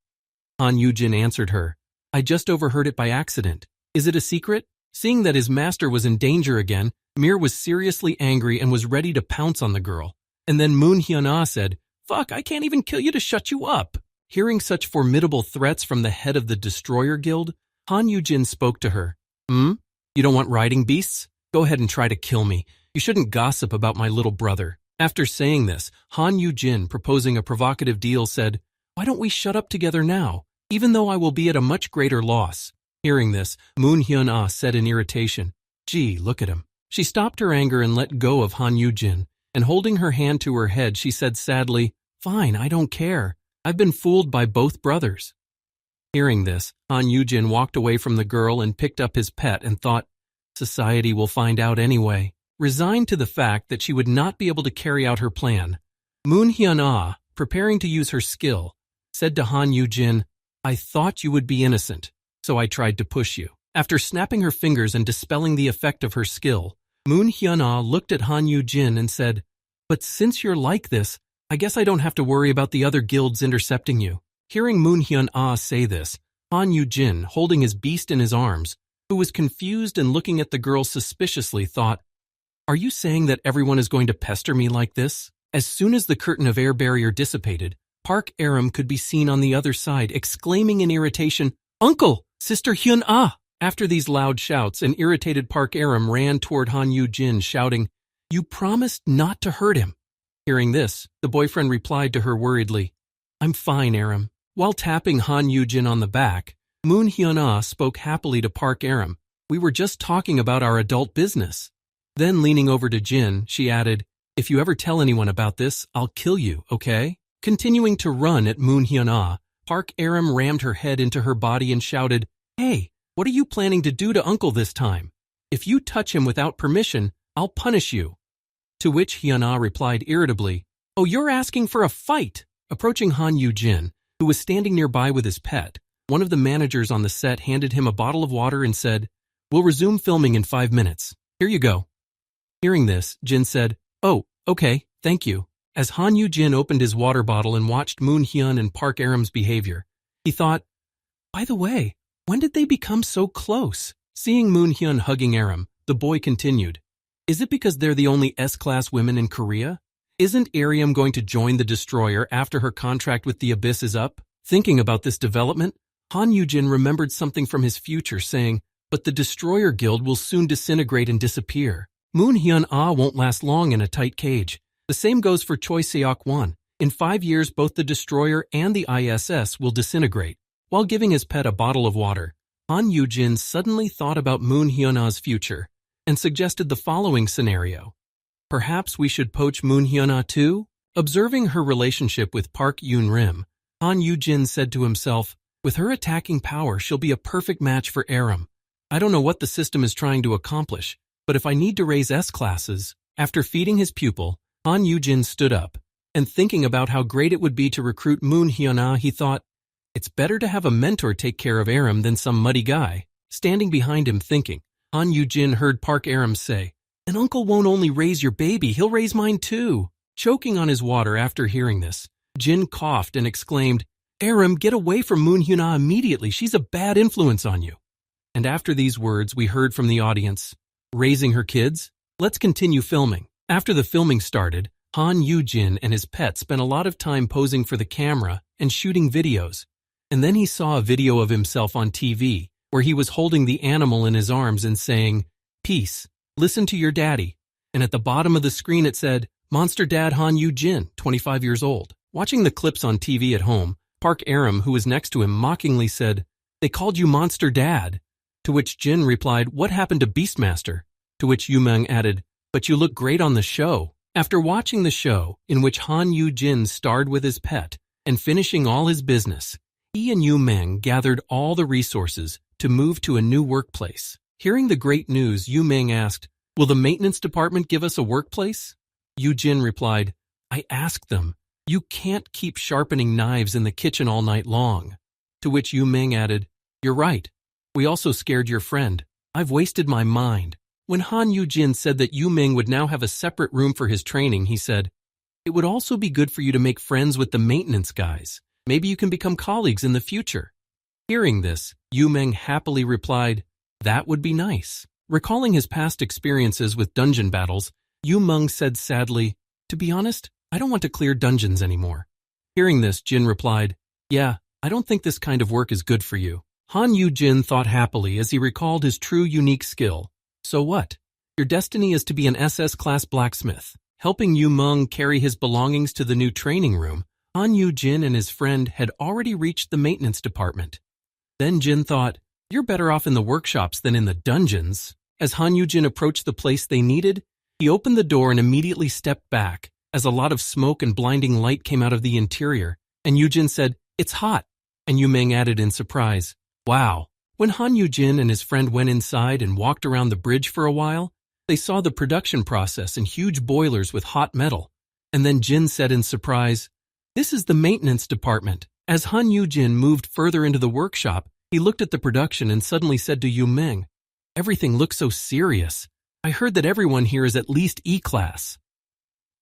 Han Yujin answered her, "I just overheard it by accident. Is it a secret?" Seeing that his master was in danger again, Mir was seriously angry and was ready to pounce on the girl. And then Moon Hyuna said, "Fuck, I can't even kill you to shut you up." Hearing such formidable threats from the head of the Destroyer Guild, Han Yujin spoke to her. You don't want riding beasts? Go ahead and try to kill me. You shouldn't gossip about my little brother." After saying this, Han Yujin, proposing a provocative deal, said, "Why don't we shut up together now, even though I will be at a much greater loss?" Hearing this, Moon Hyun-ah said in irritation, "Gee, look at him." She stopped her anger and let go of Han Yujin, and holding her hand to her head, she said sadly, "Fine, I don't care. I've been fooled by both brothers." Hearing this, Han Yujin walked away from the girl and picked up his pet and thought, "Society will find out anyway." Resigned to the fact that she would not be able to carry out her plan, Moon Hyun-ah, preparing to use her skill, said to Han Yujin, "I thought you would be innocent, so I tried to push you." After snapping her fingers and dispelling the effect of her skill, Moon Hyun-ah looked at Han Yujin and said, "But since you're like this, I guess I don't have to worry about the other guilds intercepting you." Hearing Moon Hyun-ah say this, Han Yujin, holding his beast in his arms, who was confused and looking at the girl suspiciously, thought, "Are you saying that everyone is going to pester me like this?" As soon as the curtain of air barrier dissipated, Park Aram could be seen on the other side, exclaiming in irritation, "Uncle! Sister Hyun-ah!" After these loud shouts, an irritated Park Aram ran toward Han Yujin, shouting, "You promised not to hurt him." Hearing this, the boyfriend replied to her worriedly, "I'm fine, Aram." While tapping Han Yujin on the back, Moon Hyun-ah spoke happily to Park Aram, "We were just talking about our adult business." Then leaning over to Jin, she added, "If you ever tell anyone about this, I'll kill you, okay?" Continuing to run at Moon Hyun-ah, Park Aram rammed her head into her body and shouted, "Hey, what are you planning to do to Uncle this time? If you touch him without permission, I'll punish you." To which Hyun-ah replied irritably, "Oh, you're asking for a fight." Approaching Han Yujin, who was standing nearby with his pet, one of the managers on the set handed him a bottle of water and said, "We'll resume filming in 5 minutes. Here you go." Hearing this, Jin said, "Oh, okay, thank you." As Han Yujin opened his water bottle and watched Moon Hyun and Park Aram's behavior, he thought, "By the way, when did they become so close?" Seeing Moon Hyun hugging Aram, the boy continued, "Is it because they're the only S-class women in Korea? Isn't Aram going to join the Destroyer after her contract with the Abyss is up?" Thinking about this development, Han Yujin remembered something from his future, saying, "But the Destroyer Guild will soon disintegrate and disappear. Moon Hyun-ah won't last long in a tight cage. The same goes for Choi Seok-won. In 5 years, both the Destroyer and the ISS will disintegrate." While giving his pet a bottle of water, Han Yujin suddenly thought about Moon Hyun-ah's future and suggested the following scenario. Perhaps we should poach Moon Hyun-ah too? Observing her relationship with Park Yoon-rim, Han Yujin said to himself, "With her attacking power, she'll be a perfect match for Aram. I don't know what the system is trying to accomplish, but if I need to raise S-classes..." After feeding his pupil, Han Yujin stood up, and thinking about how great it would be to recruit Moon Hyun-ah, he thought, "It's better to have a mentor take care of Aram than some muddy guy." Standing behind him thinking, Han Yujin heard Park Aram say, "And Uncle won't only raise your baby, he'll raise mine too." Choking on his water after hearing this, Jin coughed and exclaimed, "Aram, get away from Moon Hyun-ah immediately, she's a bad influence on you." And after these words, we heard from the audience, "Raising her kids? Let's continue filming." After the filming started, Han Yugin and his pet spent a lot of time posing for the camera and shooting videos. And then he saw a video of himself on TV where he was holding the animal in his arms and saying, "Peace, listen to your daddy." And at the bottom of the screen it said, "Monster Dad Han Yugin, 25 years old." Watching the clips on TV at home, Park Aram, who was next to him, mockingly said, "They called you Monster Dad." To which Jin replied, "What happened to Beastmaster?" To which Yuhun added, "But you look great on the show." After watching the show, in which Han Yugin starred with his pet, and finishing all his business, he and Yuhun gathered all the resources to move to a new workplace. Hearing the great news, Yuhun asked, "Will the maintenance department give us a workplace?" Yujin replied, "I asked them. You can't keep sharpening knives in the kitchen all night long." To which Yuhun added, "You're right. We also scared your friend. I've wasted my mind." When Han Yugin said that Yuhun would now have a separate room for his training, he said, "It would also be good for you to make friends with the maintenance guys. Maybe you can become colleagues in the future." Hearing this, Yuhun happily replied, "That would be nice." Recalling his past experiences with dungeon battles, Yuhun said sadly, "To be honest, I don't want to clear dungeons anymore." Hearing this, Jin replied, "Yeah, I don't think this kind of work is good for you." Han Yugin thought happily as he recalled his true unique skill. So what? Your destiny is to be an SS-class blacksmith. Helping Yuhun carry his belongings to the new training room, Han Yugin and his friend had already reached the maintenance department. Then Jin thought, "You're better off in the workshops than in the dungeons." As Han Yugin approached the place they needed, he opened the door and immediately stepped back, as a lot of smoke and blinding light came out of the interior, and Yugin said, "It's hot." And Yuhun added in surprise, "Wow." When Han Yugin and his friend went inside and walked around the bridge for a while, they saw the production process and huge boilers with hot metal. And then Jin said in surprise, "This is the maintenance department." As Han Yugin moved further into the workshop, he looked at the production and suddenly said to Yuhun, "Everything looks so serious. I heard that everyone here is at least E-class."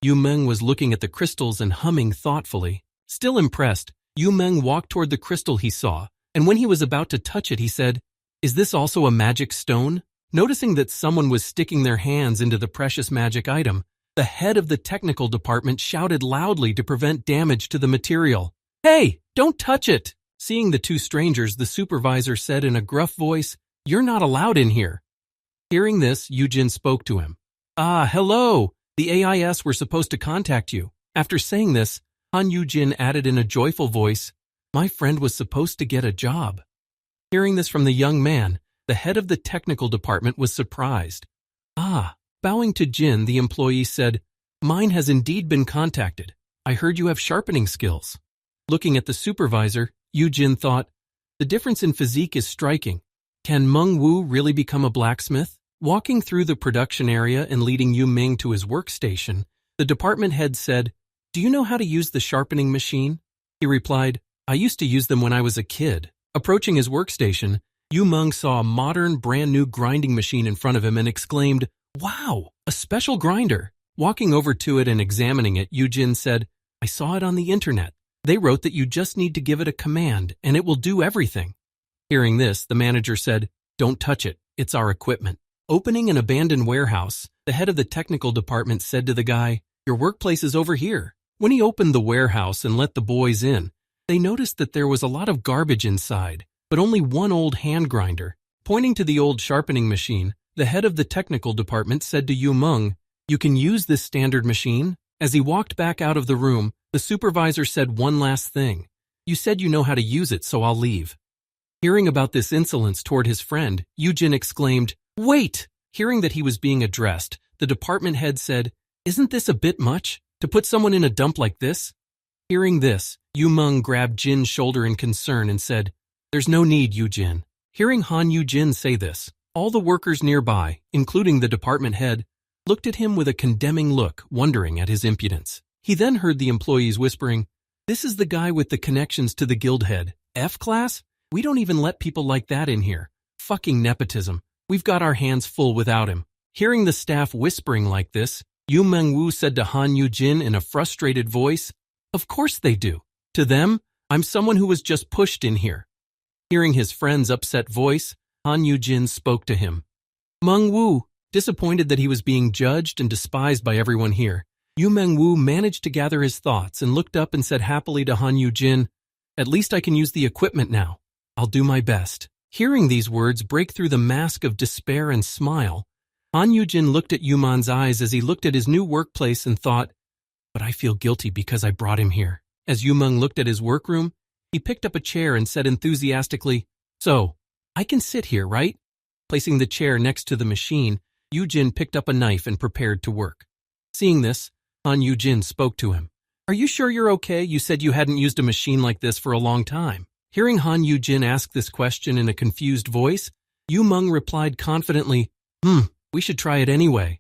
Yuhun was looking at the crystals and humming thoughtfully. Still impressed, Yuhun walked toward the crystal he saw, and when he was about to touch it, he said, "Is this also a magic stone?" Noticing that someone was sticking their hands into the precious magic item, the head of the technical department shouted loudly to prevent damage to the material. "Hey, don't touch it!" Seeing the two strangers, the supervisor said in a gruff voice, "You're not allowed in here." Hearing this, Yujin spoke to him. "Ah, hello! The AIS were supposed to contact you." After saying this, Han Yugin added in a joyful voice, "My friend was supposed to get a job." Hearing this from the young man, the head of the technical department was surprised. "Ah." Bowing to Jin, the employee said, "Mine has indeed been contacted. I heard you have sharpening skills." Looking at the supervisor, Yujin thought, "The difference in physique is striking. Can Meng Wu really become a blacksmith?" Walking through the production area and leading Yuhun to his workstation, the department head said, "Do you know how to use the sharpening machine?" He replied, "I used to use them when I was a kid." Approaching his workstation, Yuhun saw a modern, brand-new grinding machine in front of him and exclaimed, "Wow, a special grinder." Walking over to it and examining it, Yujin said, "I saw it on the internet. They wrote that you just need to give it a command and it will do everything." Hearing this, the manager said, "Don't touch it. It's our equipment." Opening an abandoned warehouse, the head of the technical department said to the guy, "Your workplace is over here." When he opened the warehouse and let the boys in, they noticed that there was a lot of garbage inside, but only one old hand grinder. Pointing to the old sharpening machine, the head of the technical department said to Yuhun, "You can use this standard machine." As he walked back out of the room, the supervisor said one last thing. "You said you know how to use it, so I'll leave." Hearing about this insolence toward his friend, Yujin exclaimed, "Wait!" Hearing that he was being addressed, the department head said, "Isn't this a bit much, to put someone in a dump like this?" Hearing this, Yuhun grabbed Jin's shoulder in concern and said, "There's no need, Yujin." Hearing Han Yugin say this, all the workers nearby, including the department head, looked at him with a condemning look, wondering at his impudence. He then heard the employees whispering, "This is the guy with the connections to the guild head. F-class? We don't even let people like that in here. Fucking nepotism. We've got our hands full without him." Hearing the staff whispering like this, Yu Mengwu said to Han Yugin in a frustrated voice, "Of course they do. To them, I'm someone who was just pushed in here." Hearing his friend's upset voice, Han Yugin spoke to him. Meng Wu, disappointed that he was being judged and despised by everyone here, Meng Wu managed to gather his thoughts and looked up and said happily to Han Yugin, "At least I can use the equipment now. I'll do my best." Hearing these words break through the mask of despair and smile, Han Yugin looked at Yuman's eyes as he looked at his new workplace and thought, "But I feel guilty because I brought him here." As Yumeng looked at his workroom, he picked up a chair and said enthusiastically, "So, I can sit here, right?" Placing the chair next to the machine, Yujin picked up a knife and prepared to work. Seeing this, Han Yujin spoke to him. "Are you sure you're okay? You said you hadn't used a machine like this for a long time." Hearing Han Yujin ask this question in a confused voice, Yumeng replied confidently, "We should try it anyway."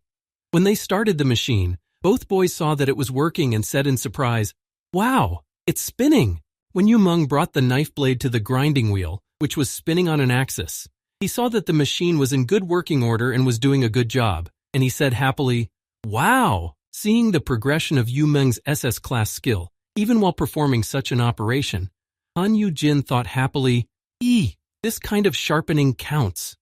When they started the machine, both boys saw that it was working and said in surprise, "Wow, it's spinning." When Yumeng brought the knife blade to the grinding wheel, which was spinning on an axis, he saw that the machine was in good working order and was doing a good job, and he said happily, "Wow!" Seeing the progression of Yumeng's SS-class skill, even while performing such an operation, Han Yujin thought happily, "This kind of sharpening counts."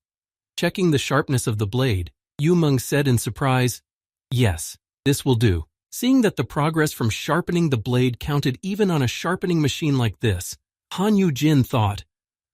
Checking the sharpness of the blade, Yumeng said in surprise, "Yes, this will do." Seeing that the progress from sharpening the blade counted even on a sharpening machine like this, Han Yujin thought,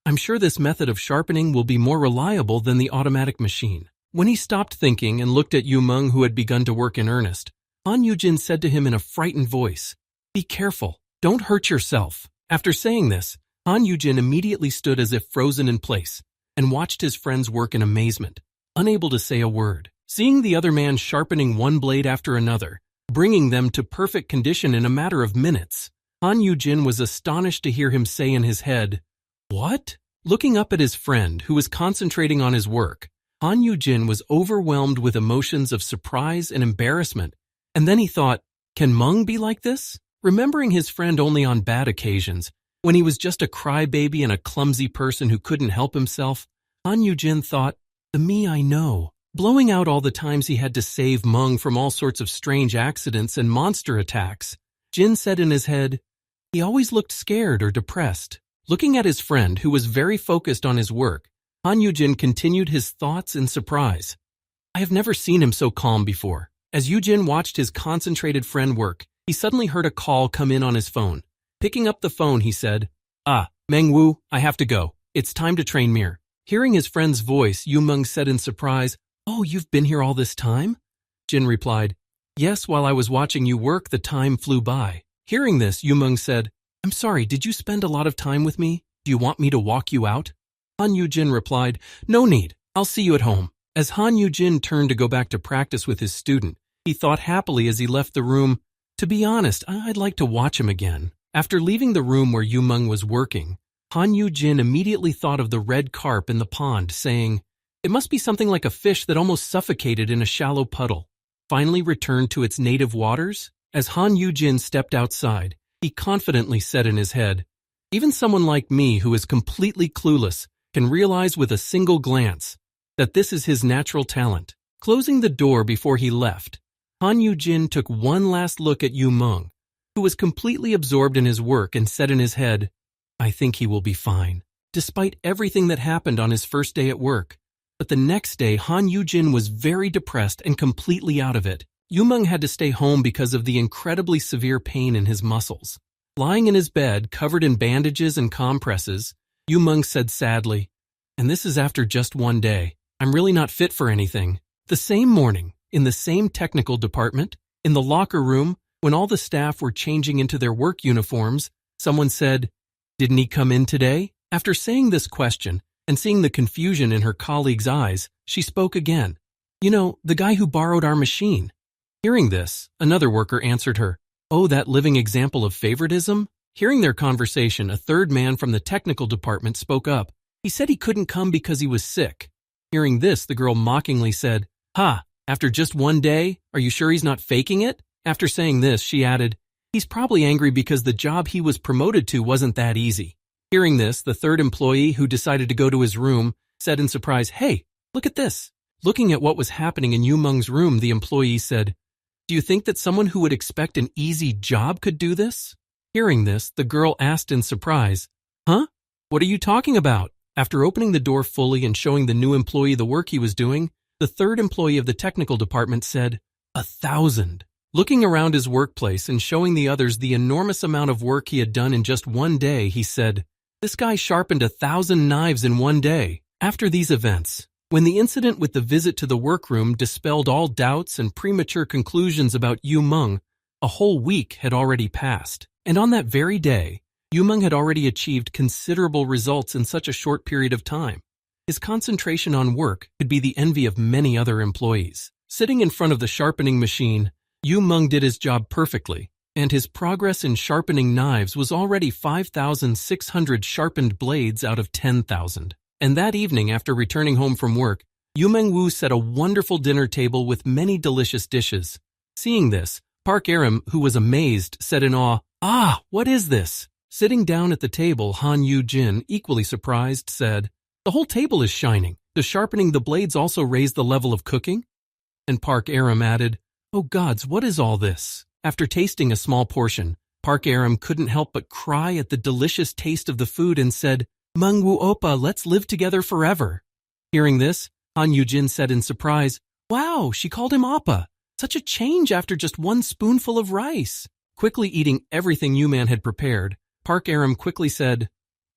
"I'm sure this method of sharpening will be more reliable than the automatic machine." When he stopped thinking and looked at Yumeng, who had begun to work in earnest, Han Yujin said to him in a frightened voice, "Be careful, don't hurt yourself." After saying this, Han Yujin immediately stood as if frozen in place and watched his friends work in amazement, unable to say a word. Seeing the other man sharpening one blade after another, bringing them to perfect condition in a matter of minutes, Han Yujin was astonished to hear him say in his head, "What?" Looking up at his friend, who was concentrating on his work, Han Yujin was overwhelmed with emotions of surprise and embarrassment, and then he thought, "Can Meng be like this?" Remembering his friend only on bad occasions, when he was just a crybaby and a clumsy person who couldn't help himself, Han Yujin thought, "The me I know." Blowing out all the times he had to save Meng from all sorts of strange accidents and monster attacks, Jin said in his head, "He always looked scared or depressed." Looking at his friend, who was very focused on his work, Han Yujin continued his thoughts in surprise. "I have never seen him so calm before." As Yujin watched his concentrated friend work, he suddenly heard a call come in on his phone. Picking up the phone, he said, Meng Wu, I have to go. It's time to train Mir." Hearing his friend's voice, Yumeng said in surprise, "Oh, you've been here all this time?" Jin replied, "Yes, while I was watching you work, the time flew by." Hearing this, Yumeng said, "I'm sorry, did you spend a lot of time with me? Do you want me to walk you out?" Han Yujin replied, "No need, I'll see you at home." As Han Yujin turned to go back to practice with his student, he thought happily as he left the room, "To be honest, I'd like to watch him again." After leaving the room where Yumeng was working, Han Yujin immediately thought of the red carp in the pond, saying, "It must be something like a fish that almost suffocated in a shallow puddle, finally returned to its native waters." As Han Yujin stepped outside, he confidently said in his head, "Even someone like me who is completely clueless can realize with a single glance that this is his natural talent." Closing the door before he left, Han Yujin took one last look at Yumeng, who was completely absorbed in his work, and said in his head, "I think he will be fine," despite everything that happened on his first day at work. But the next day, Han Yujin was very depressed and completely out of it. Yumeng had to stay home because of the incredibly severe pain in his muscles. Lying in his bed, covered in bandages and compresses, Yumeng said sadly, "And this is after just one day. I'm really not fit for anything." The same morning, in the same technical department, in the locker room, when all the staff were changing into their work uniforms, someone said, "Didn't he come in today?" After saying this question and seeing the confusion in her colleague's eyes, she spoke again. "You know, the guy who borrowed our machine." Hearing this, another worker answered her, "Oh, that living example of favoritism?" Hearing their conversation, a third man from the technical department spoke up. He said he couldn't come because he was sick. Hearing this, the girl mockingly said, After just one day, are you sure he's not faking it?" After saying this, she added, "He's probably angry because the job he was promoted to wasn't that easy." Hearing this, the third employee, who decided to go to his room, said in surprise, "Hey, look at this." Looking at what was happening in Yumeng's room, the employee said, "Do you think that someone who would expect an easy job could do this?" Hearing this, the girl asked in surprise, "Huh? What are you talking about?" After opening the door fully and showing the new employee the work he was doing, the third employee of the technical department said, 1,000. Looking around his workplace and showing the others the enormous amount of work he had done in just one day, he said, "This guy sharpened 1,000 knives in one day." After these events, when the incident with the visit to the workroom dispelled all doubts and premature conclusions about Yuhun, a whole week had already passed. And on that very day, Yuhun had already achieved considerable results in such a short period of time. His concentration on work could be the envy of many other employees. Sitting in front of the sharpening machine, Yuhun did his job perfectly, and his progress in sharpening knives was already 5,600 sharpened blades out of 10,000. And that evening, after returning home from work, Yuhun set a wonderful dinner table with many delicious dishes. Seeing this, Park Aram, who was amazed, said in awe, "Ah, what is this?" Sitting down at the table, Han Yugin, equally surprised, said, "The whole table is shining. Does sharpening the blades also raise the level of cooking?" And Park Aram added, "Oh gods, what is all this?" After tasting a small portion, Park Aram couldn't help but cry at the delicious taste of the food and said, "Mangwu Oppa, let's live together forever." Hearing this, Han Yugin said in surprise, "Wow, she called him Oppa. Such a change after just one spoonful of rice." Quickly eating everything Yuhun had prepared, Park Aram quickly said,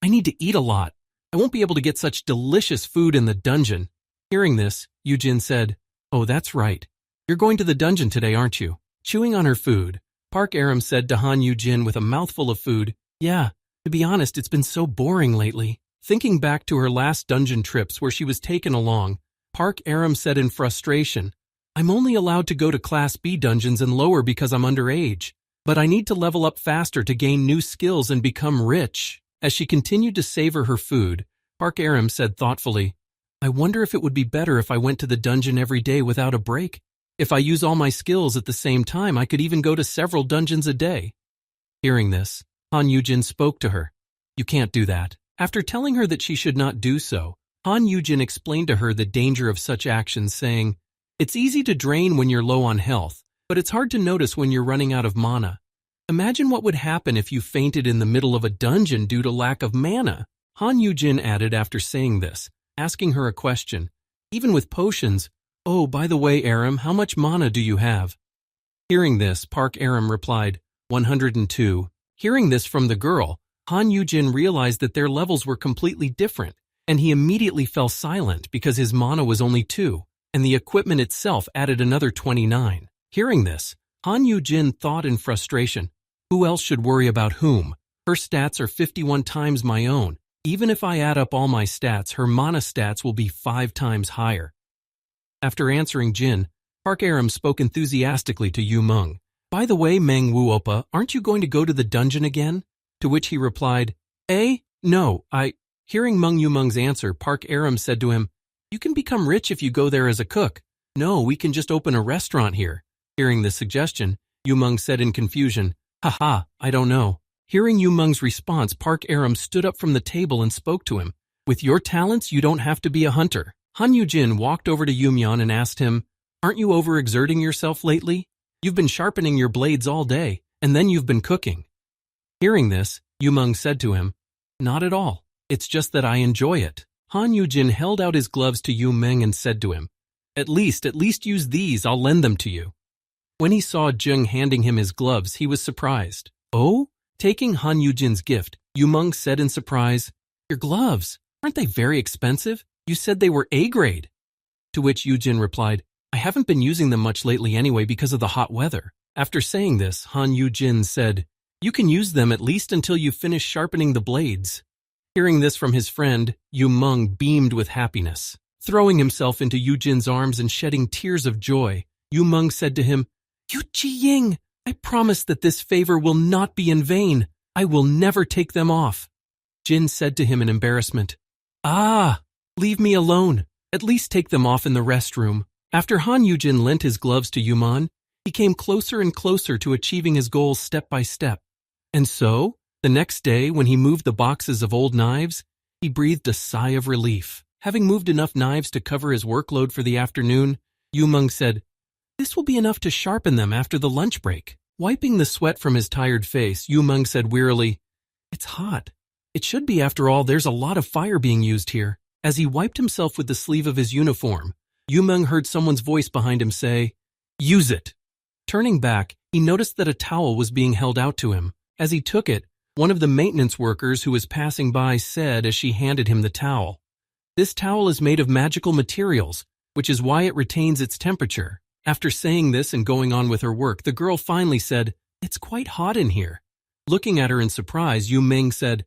"I need to eat a lot. I won't be able to get such delicious food in the dungeon." Hearing this, Yugin said, "Oh, that's right. You're going to the dungeon today, aren't you?" Chewing on her food, Park Aram said to Han Yugin with a mouthful of food, "Yeah, to be honest, it's been so boring lately." Thinking back to her last dungeon trips where she was taken along, Park Aram said in frustration, "I'm only allowed to go to Class B dungeons and lower because I'm underage, but I need to level up faster to gain new skills and become rich." As she continued to savor her food, Park Aram said thoughtfully, "I wonder if it would be better if I went to the dungeon every day without a break. If I use all my skills at the same time, I could even go to several dungeons a day." Hearing this, Han Yugin spoke to her. "You can't do that." After telling her that she should not do so, Han Yugin explained to her the danger of such actions, saying, "It's easy to drain when you're low on health, but it's hard to notice when you're running out of mana. Imagine what would happen if you fainted in the middle of a dungeon due to lack of mana." Han Yugin added after saying this, asking her a question. "Even with potions, oh, by the way, Aram, how much mana do you have?" Hearing this, Park Aram replied, 102. Hearing this from the girl, Han Yugin realized that their levels were completely different, and he immediately fell silent because his mana was only 2, and the equipment itself added another 29. Hearing this, Han Yugin thought in frustration, "Who else should worry about whom? Her stats are 51 times my own. Even if I add up all my stats, her mana stats will be 5 times higher." After answering Jin, Park Aram spoke enthusiastically to Yuhun. "By the way, Mangwu Oppa, aren't you going to go to the dungeon again?" To which he replied, No, I..." Hearing Meng Yumeng's answer, Park Aram said to him, "You can become rich if you go there as a cook. No, we can just open a restaurant here." Hearing this suggestion, Yumeng said in confusion, "Haha, I don't know." Hearing Yumeng's response, Park Aram stood up from the table and spoke to him. "With your talents, you don't have to be a hunter." Han Yugin walked over to Yumyan and asked him, "Aren't you overexerting yourself lately? You've been sharpening your blades all day, and then you've been cooking." Hearing this, Yumeng said to him, "Not at all. It's just that I enjoy it." Han Yugin held out his gloves to Yumeng and said to him, At least use these, I'll lend them to you." When he saw Jung handing him his gloves, he was surprised. "Oh?" Taking Han Yujin's gift, Yumeng said in surprise, "Your gloves, aren't they very expensive? You said they were A-grade." To which Yujin replied, "I haven't been using them much lately anyway because of the hot weather." After saying this, Han Yujin said, "You can use them at least until you finish sharpening the blades." Hearing this from his friend, Yumeng beamed with happiness. Throwing himself into Yujin's arms and shedding tears of joy, Yumeng said to him, "Yu Ying, I promise that this favor will not be in vain. I will never take them off." Jin said to him in embarrassment, "Ah, leave me alone. At least take them off in the restroom." After Han Yujin lent his gloves to Yuman, he came closer and closer to achieving his goals step by step. And so, the next day when he moved the boxes of old knives, he breathed a sigh of relief. Having moved enough knives to cover his workload for the afternoon, Yumeng said, "This will be enough to sharpen them after the lunch break." Wiping the sweat from his tired face, Yumeng said wearily, "It's hot. It should be, after all. There's a lot of fire being used here. As he wiped himself with the sleeve of his uniform, Yuhun heard someone's voice behind him say, "Use it." Turning back, he noticed that a towel was being held out to him. As he took it, one of the maintenance workers who was passing by said as she handed him the towel, "This towel is made of magical materials, which is why it retains its temperature." After saying this and going on with her work, the girl finally said, "It's quite hot in here." Looking at her in surprise, Yuhun said,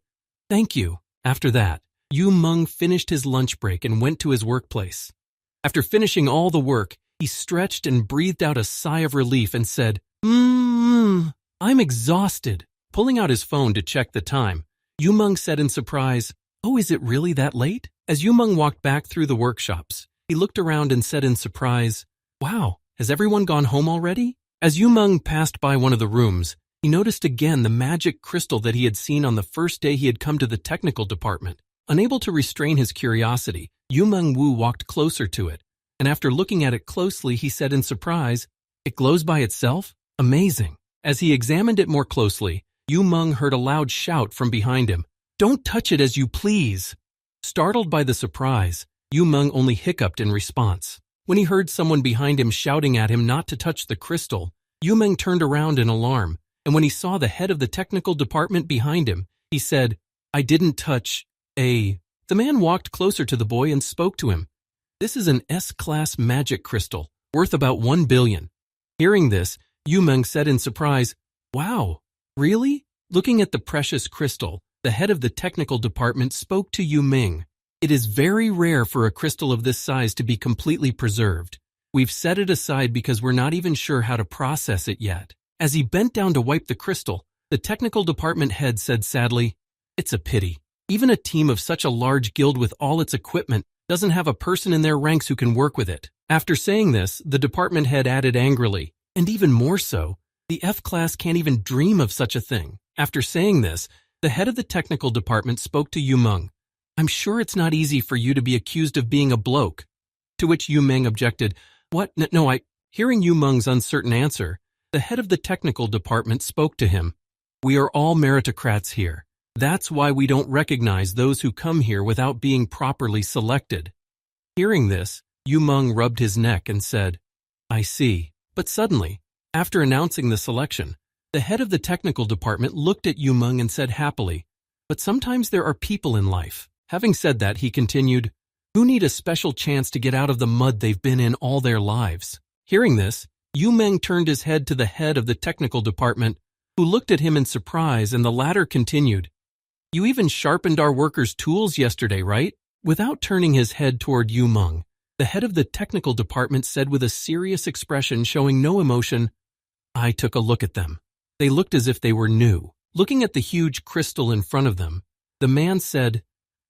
"Thank you." After that, Yuhun finished his lunch break and went to his workplace. After finishing all the work, he stretched and breathed out a sigh of relief and said, I'm exhausted." Pulling out his phone to check the time, Yuhun said in surprise, "Oh, is it really that late?" As Yuhun walked back through the workshops, he looked around and said in surprise, "Wow, has everyone gone home already?" As Yuhun passed by one of the rooms, he noticed again the magic crystal that he had seen on the first day he had come to the technical department. Unable to restrain his curiosity, Yuhun walked closer to it, and after looking at it closely, he said in surprise, "It glows by itself? Amazing." As he examined it more closely, Yuhun heard a loud shout from behind him, "Don't touch it, as you please." Startled by the surprise, Yuhun only hiccuped in response. When he heard someone behind him shouting at him not to touch the crystal, Yuhun turned around in alarm, and when he saw the head of the technical department behind him, he said, "I didn't touch a..." The man walked closer to the boy and spoke to him. "This is an S-class magic crystal, worth about 1 billion. Hearing this, Yuhun said in surprise, "Wow, really?" Looking at the precious crystal, the head of the technical department spoke to Yuhun. "It is very rare for a crystal of this size to be completely preserved. We've set it aside because we're not even sure how to process it yet." As he bent down to wipe the crystal, the technical department head said sadly, "It's a pity. Even a team of such a large guild with all its equipment doesn't have a person in their ranks who can work with it." After saying this, the department head added angrily, "And even more so, the F-class can't even dream of such a thing." After saying this, the head of the technical department spoke to Yuhun. "I'm sure it's not easy for you to be accused of being a bloke." To which Yuhun objected, "What? No, Hearing Yuhun's uncertain answer, the head of the technical department spoke to him. "We are all meritocrats here. That's why we don't recognize those who come here without being properly selected." Hearing this, Yuhun rubbed his neck and said, "I see." But suddenly, after announcing the selection, the head of the technical department looked at Yuhun and said happily, "But sometimes there are people in life." Having said that, he continued, "Who need a special chance to get out of the mud they've been in all their lives." Hearing this, Yuhun turned his head to the head of the technical department, who looked at him in surprise, and the latter continued, "You even sharpened our workers' tools yesterday, right?" Without turning his head toward Yuhun, the head of the technical department said with a serious expression showing no emotion, "I took a look at them. They looked as if they were new." Looking at the huge crystal in front of them, the man said,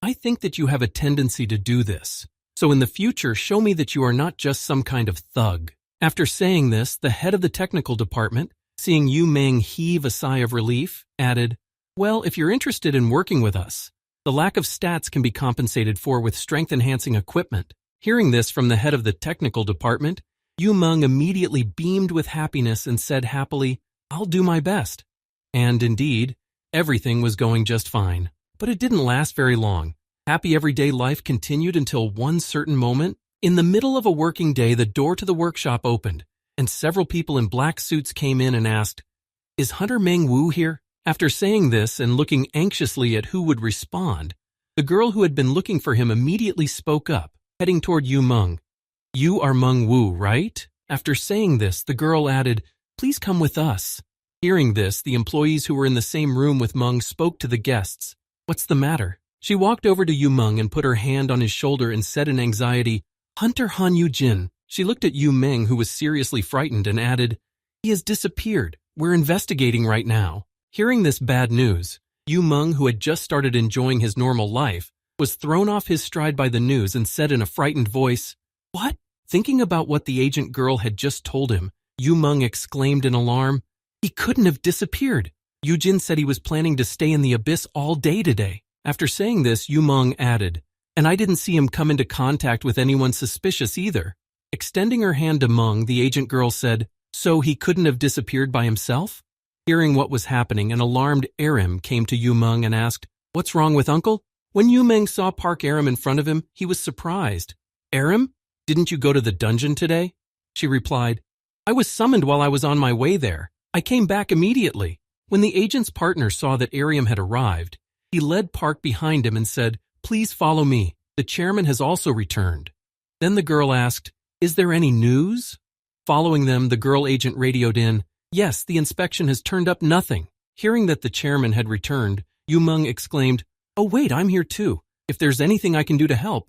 "I think that you have a tendency to do this. So in the future, show me that you are not just some kind of thug." After saying this, the head of the technical department, seeing Yuhun heave a sigh of relief, added, "Well, if you're interested in working with us, the lack of stats can be compensated for with strength-enhancing equipment." Hearing this from the head of the technical department, Yuhun immediately beamed with happiness and said happily, "I'll do my best." And indeed, everything was going just fine. But it didn't last very long. Happy everyday life continued until one certain moment. In the middle of a working day, the door to the workshop opened, and several people in black suits came in and asked, "Is Hunter Meng here?" After saying this and looking anxiously at who would respond, the girl who had been looking for him immediately spoke up, heading toward Yuhun. "You are Meng Wu, right?" After saying this, the girl added, "Please come with us." Hearing this, the employees who were in the same room with Meng spoke to the guests. "What's the matter?" She walked over to Yuhun and put her hand on his shoulder and said in anxiety, "Hunter Han Yugin." She looked at Yuhun, who was seriously frightened, and added, "He has disappeared. We're investigating right now." Hearing this bad news, Yuhun, who had just started enjoying his normal life, was thrown off his stride by the news and said in a frightened voice, "What?" Thinking about what the agent girl had just told him, Yuhun exclaimed in alarm, "He couldn't have disappeared. Yujin said he was planning to stay in the abyss all day today." After saying this, Yuhun added, "And I didn't see him come into contact with anyone suspicious either." Extending her hand to Meng, the agent girl said, "So he couldn't have disappeared by himself?" Hearing what was happening, an alarmed Aram came to Yuhun and asked, What's wrong with Uncle? When Yumeng saw Park Aram in front of him, he was surprised. Aram, didn't you go to the dungeon today? She replied, I was summoned while I was on my way there. I came back immediately. When the agent's partner saw that Aram had arrived, he led Park behind him and said, Please follow me. The chairman has also returned. Then the girl asked, Is there any news? Following them, the girl agent radioed in, Yes, the inspection has turned up nothing. Hearing that the chairman had returned, Yumeng exclaimed, Oh wait, I'm here too. If there's anything I can do to help.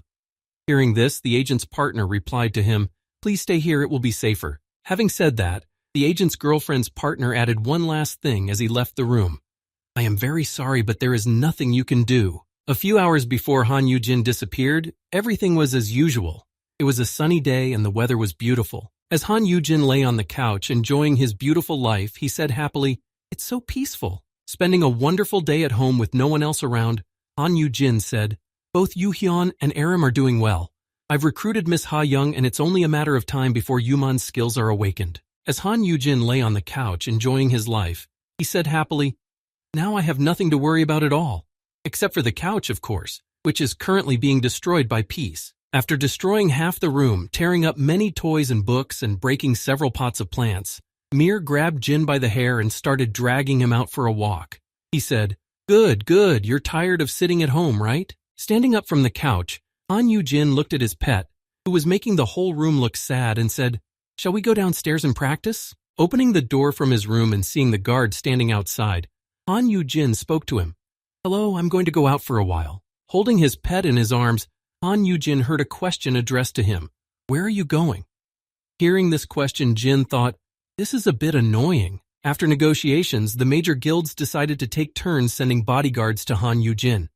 Hearing this, the agent's partner replied to him, Please stay here, it will be safer. Having said that, the agent's girlfriend's partner added one last thing as he left the room. I am very sorry, but there is nothing you can do. A few hours before Han Yugin disappeared, everything was as usual. It was a sunny day and the weather was beautiful. As Han Yugin lay on the couch enjoying his beautiful life, he said happily, It's so peaceful. Spending a wonderful day at home with no one else around, Han Yugin said, Both Yuhun and Aram are doing well. I've recruited Miss Ha Young and it's only a matter of time before Yuman's skills are awakened. As Han Yugin lay on the couch enjoying his life, he said happily, Now I have nothing to worry about at all. Except for the couch, of course, which is currently being destroyed by Peace. After destroying half the room, tearing up many toys and books, and breaking several pots of plants, Mir grabbed Jin by the hair and started dragging him out for a walk. He said, Good, good, you're tired of sitting at home, right? Standing up from the couch, Han Yugin looked at his pet, who was making the whole room look sad, and said, Shall we go downstairs and practice? Opening the door from his room and seeing the guard standing outside, Han Yugin spoke to him. Hello, I'm going to go out for a while. Holding his pet in his arms, Han Yugin heard a question addressed to him. Where are you going? Hearing this question, Jin thought, This is a bit annoying. After negotiations, the major guilds decided to take turns sending bodyguards to Han Yugin.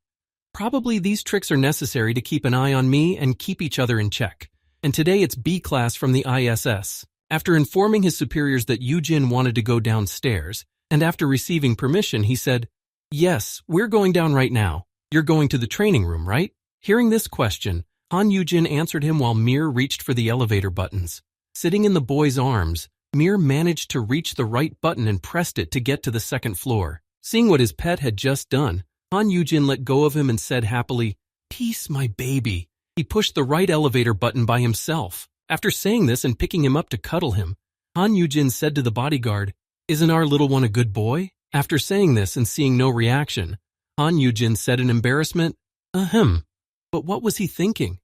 Probably these tricks are necessary to keep an eye on me and keep each other in check. And today it's B class from the ISS. After informing his superiors that Yujin wanted to go downstairs, and after receiving permission, he said, Yes, we're going down right now. You're going to the training room, right? Hearing this question, Han Yugin answered him while Mir reached for the elevator buttons. Sitting in the boy's arms, Mir managed to reach the right button and pressed it to get to the second floor. Seeing what his pet had just done, Han Yugin let go of him and said happily, Peace, my baby. He pushed the right elevator button by himself. After saying this and picking him up to cuddle him, Han Yugin said to the bodyguard, Isn't our little one a good boy? After saying this and seeing no reaction, Han Yugin said in embarrassment, Ahem. But what was he thinking?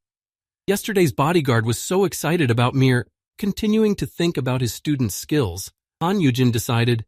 Yesterday's bodyguard was so excited about Mir continuing to think about his student's skills. Han Yugin decided,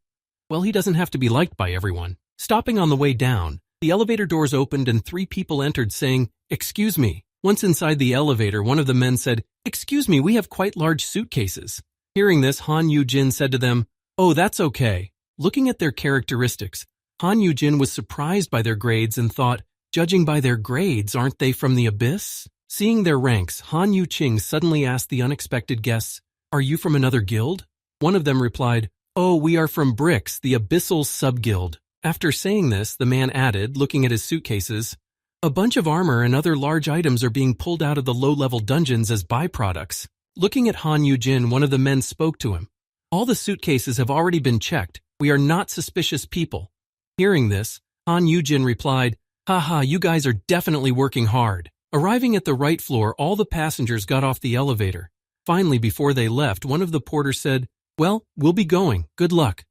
well, he doesn't have to be liked by everyone. Stopping on the way down, the elevator doors opened and 3 people entered saying, Excuse me. Once inside the elevator, one of the men said, Excuse me, we have quite large suitcases. Hearing this, Han Yugin said to them, Oh, that's okay. Looking at their characteristics, Han Yugin was surprised by their grades and thought, Judging by their grades, aren't they from the abyss? Seeing their ranks, Han Yuqing suddenly asked the unexpected guests, Are you from another guild? One of them replied, Oh, we are from Bricks, the abyssal sub-guild. After saying this, the man added, looking at his suitcases, A bunch of armor and other large items are being pulled out of the low-level dungeons as byproducts. Looking at Han Yugin, one of the men spoke to him. All the suitcases have already been checked. We are not suspicious people. Hearing this, Han Yugin replied, Haha, you guys are definitely working hard. Arriving at the right floor, all the passengers got off the elevator. Finally, before they left, one of the porters said, Well, we'll be going. Good luck.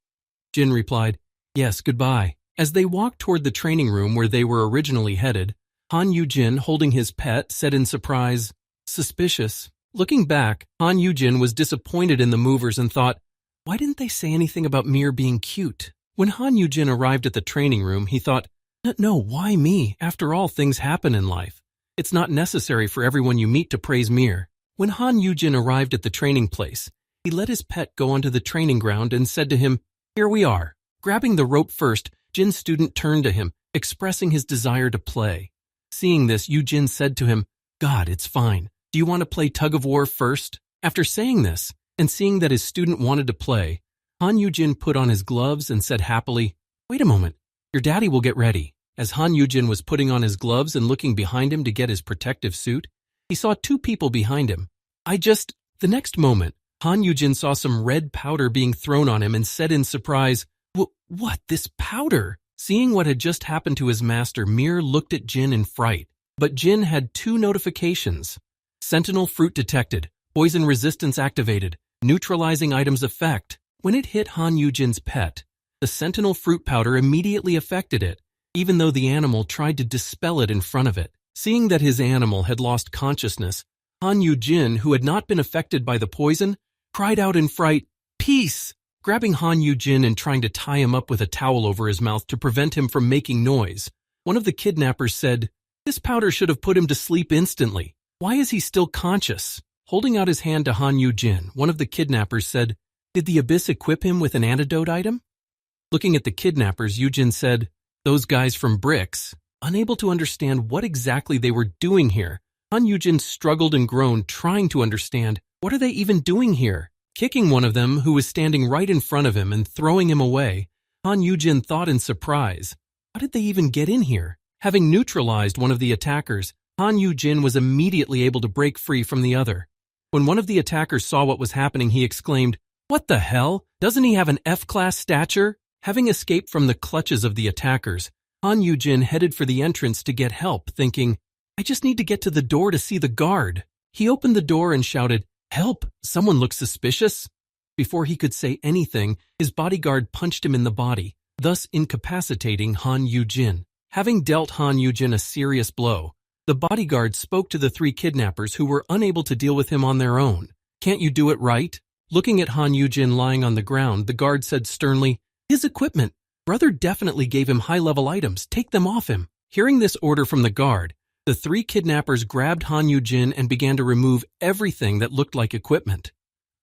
Jin replied, Yes, goodbye. As they walked toward the training room where they were originally headed, Han Yugin, holding his pet, said in surprise, Suspicious. Looking back, Han Yugin was disappointed in the movers and thought, Why didn't they say anything about Mir being cute? When Han Yugin arrived at the training room, he thought, No, why me? After all, things happen in life. It's not necessary for everyone you meet to praise Mir. When Han Yugin arrived at the training place, he let his pet go onto the training ground and said to him, Here we are. Grabbing the rope first, Jin's student turned to him, expressing his desire to play. Seeing this, Yujin said to him, God, it's fine. Do you want to play tug-of-war first? After saying this, and seeing that his student wanted to play, Han Yugin put on his gloves and said happily, Wait a moment, your daddy will get ready. As Han Yugin was putting on his gloves and looking behind him to get his protective suit, he saw 2 people behind him. The next moment, Han Yugin saw some red powder being thrown on him and said in surprise, What, this powder? Seeing what had just happened to his master, Mir looked at Jin in fright. But Jin had two notifications. Sentinel fruit detected. Poison resistance activated. Neutralizing items effect. When it hit Han Yugin's pet, the sentinel fruit powder immediately affected it, even though the animal tried to dispel it in front of it. Seeing that his animal had lost consciousness, Han Yugin, who had not been affected by the poison, cried out in fright, "Peace!" Grabbing Han Yugin and trying to tie him up with a towel over his mouth to prevent him from making noise, one of the kidnappers said, "This powder should have put him to sleep instantly. Why is he still conscious?" Holding out his hand to Han Yugin, one of the kidnappers said, "Did the abyss equip him with an antidote item?" Looking at the kidnappers, Yujin said, "Those guys from Bricks." Unable to understand what exactly they were doing here, Han Yujin struggled and groaned, trying to understand, what are they even doing here? Kicking one of them, who was standing right in front of him, and throwing him away, Han Yujin thought in surprise, how did they even get in here? Having neutralized one of the attackers, Han Yujin was immediately able to break free from the other. When one of the attackers saw what was happening, he exclaimed, "What the hell? Doesn't he have an F-class stature?" Having escaped from the clutches of the attackers, Han Yujin headed for the entrance to get help, thinking, "I just need to get to the door to see the guard." He opened the door and shouted, "Help! Someone looks suspicious." Before he could say anything, his bodyguard punched him in the body, thus incapacitating Han Yujin. Having dealt Han Yujin a serious blow, the bodyguard spoke to the three kidnappers who were unable to deal with him on their own. "Can't you do it right?" Looking at Han Yujin lying on the ground, the guard said sternly, "His equipment. Brother definitely gave him high-level items. Take them off him." Hearing this order from the guard, the three kidnappers grabbed Han Yujin and began to remove everything that looked like equipment.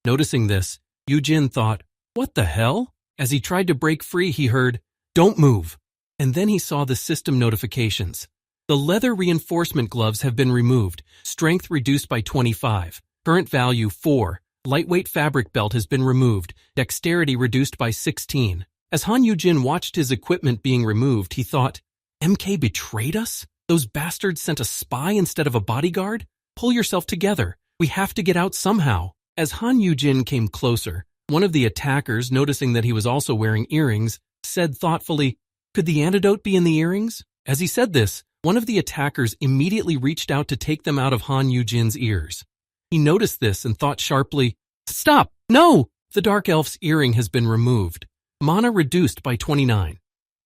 Noticing this, Yujin thought, "What the hell?" As he tried to break free, he heard, "Don't move." And then he saw the system notifications. The leather reinforcement gloves have been removed. Strength reduced by 25. Current value 4. Lightweight fabric belt has been removed. Dexterity reduced by 16. As Han Yujin watched his equipment being removed, he thought, "MK betrayed us? Those bastards sent a spy instead of a bodyguard? Pull yourself together. We have to get out somehow." As Han Yujin came closer, one of the attackers, noticing that he was also wearing earrings, said thoughtfully, "Could the antidote be in the earrings?" As he said this, one of the attackers immediately reached out to take them out of Han Yujin's ears. He noticed this and thought sharply, "Stop! No!" The dark elf's earring has been removed. Mana reduced by 29.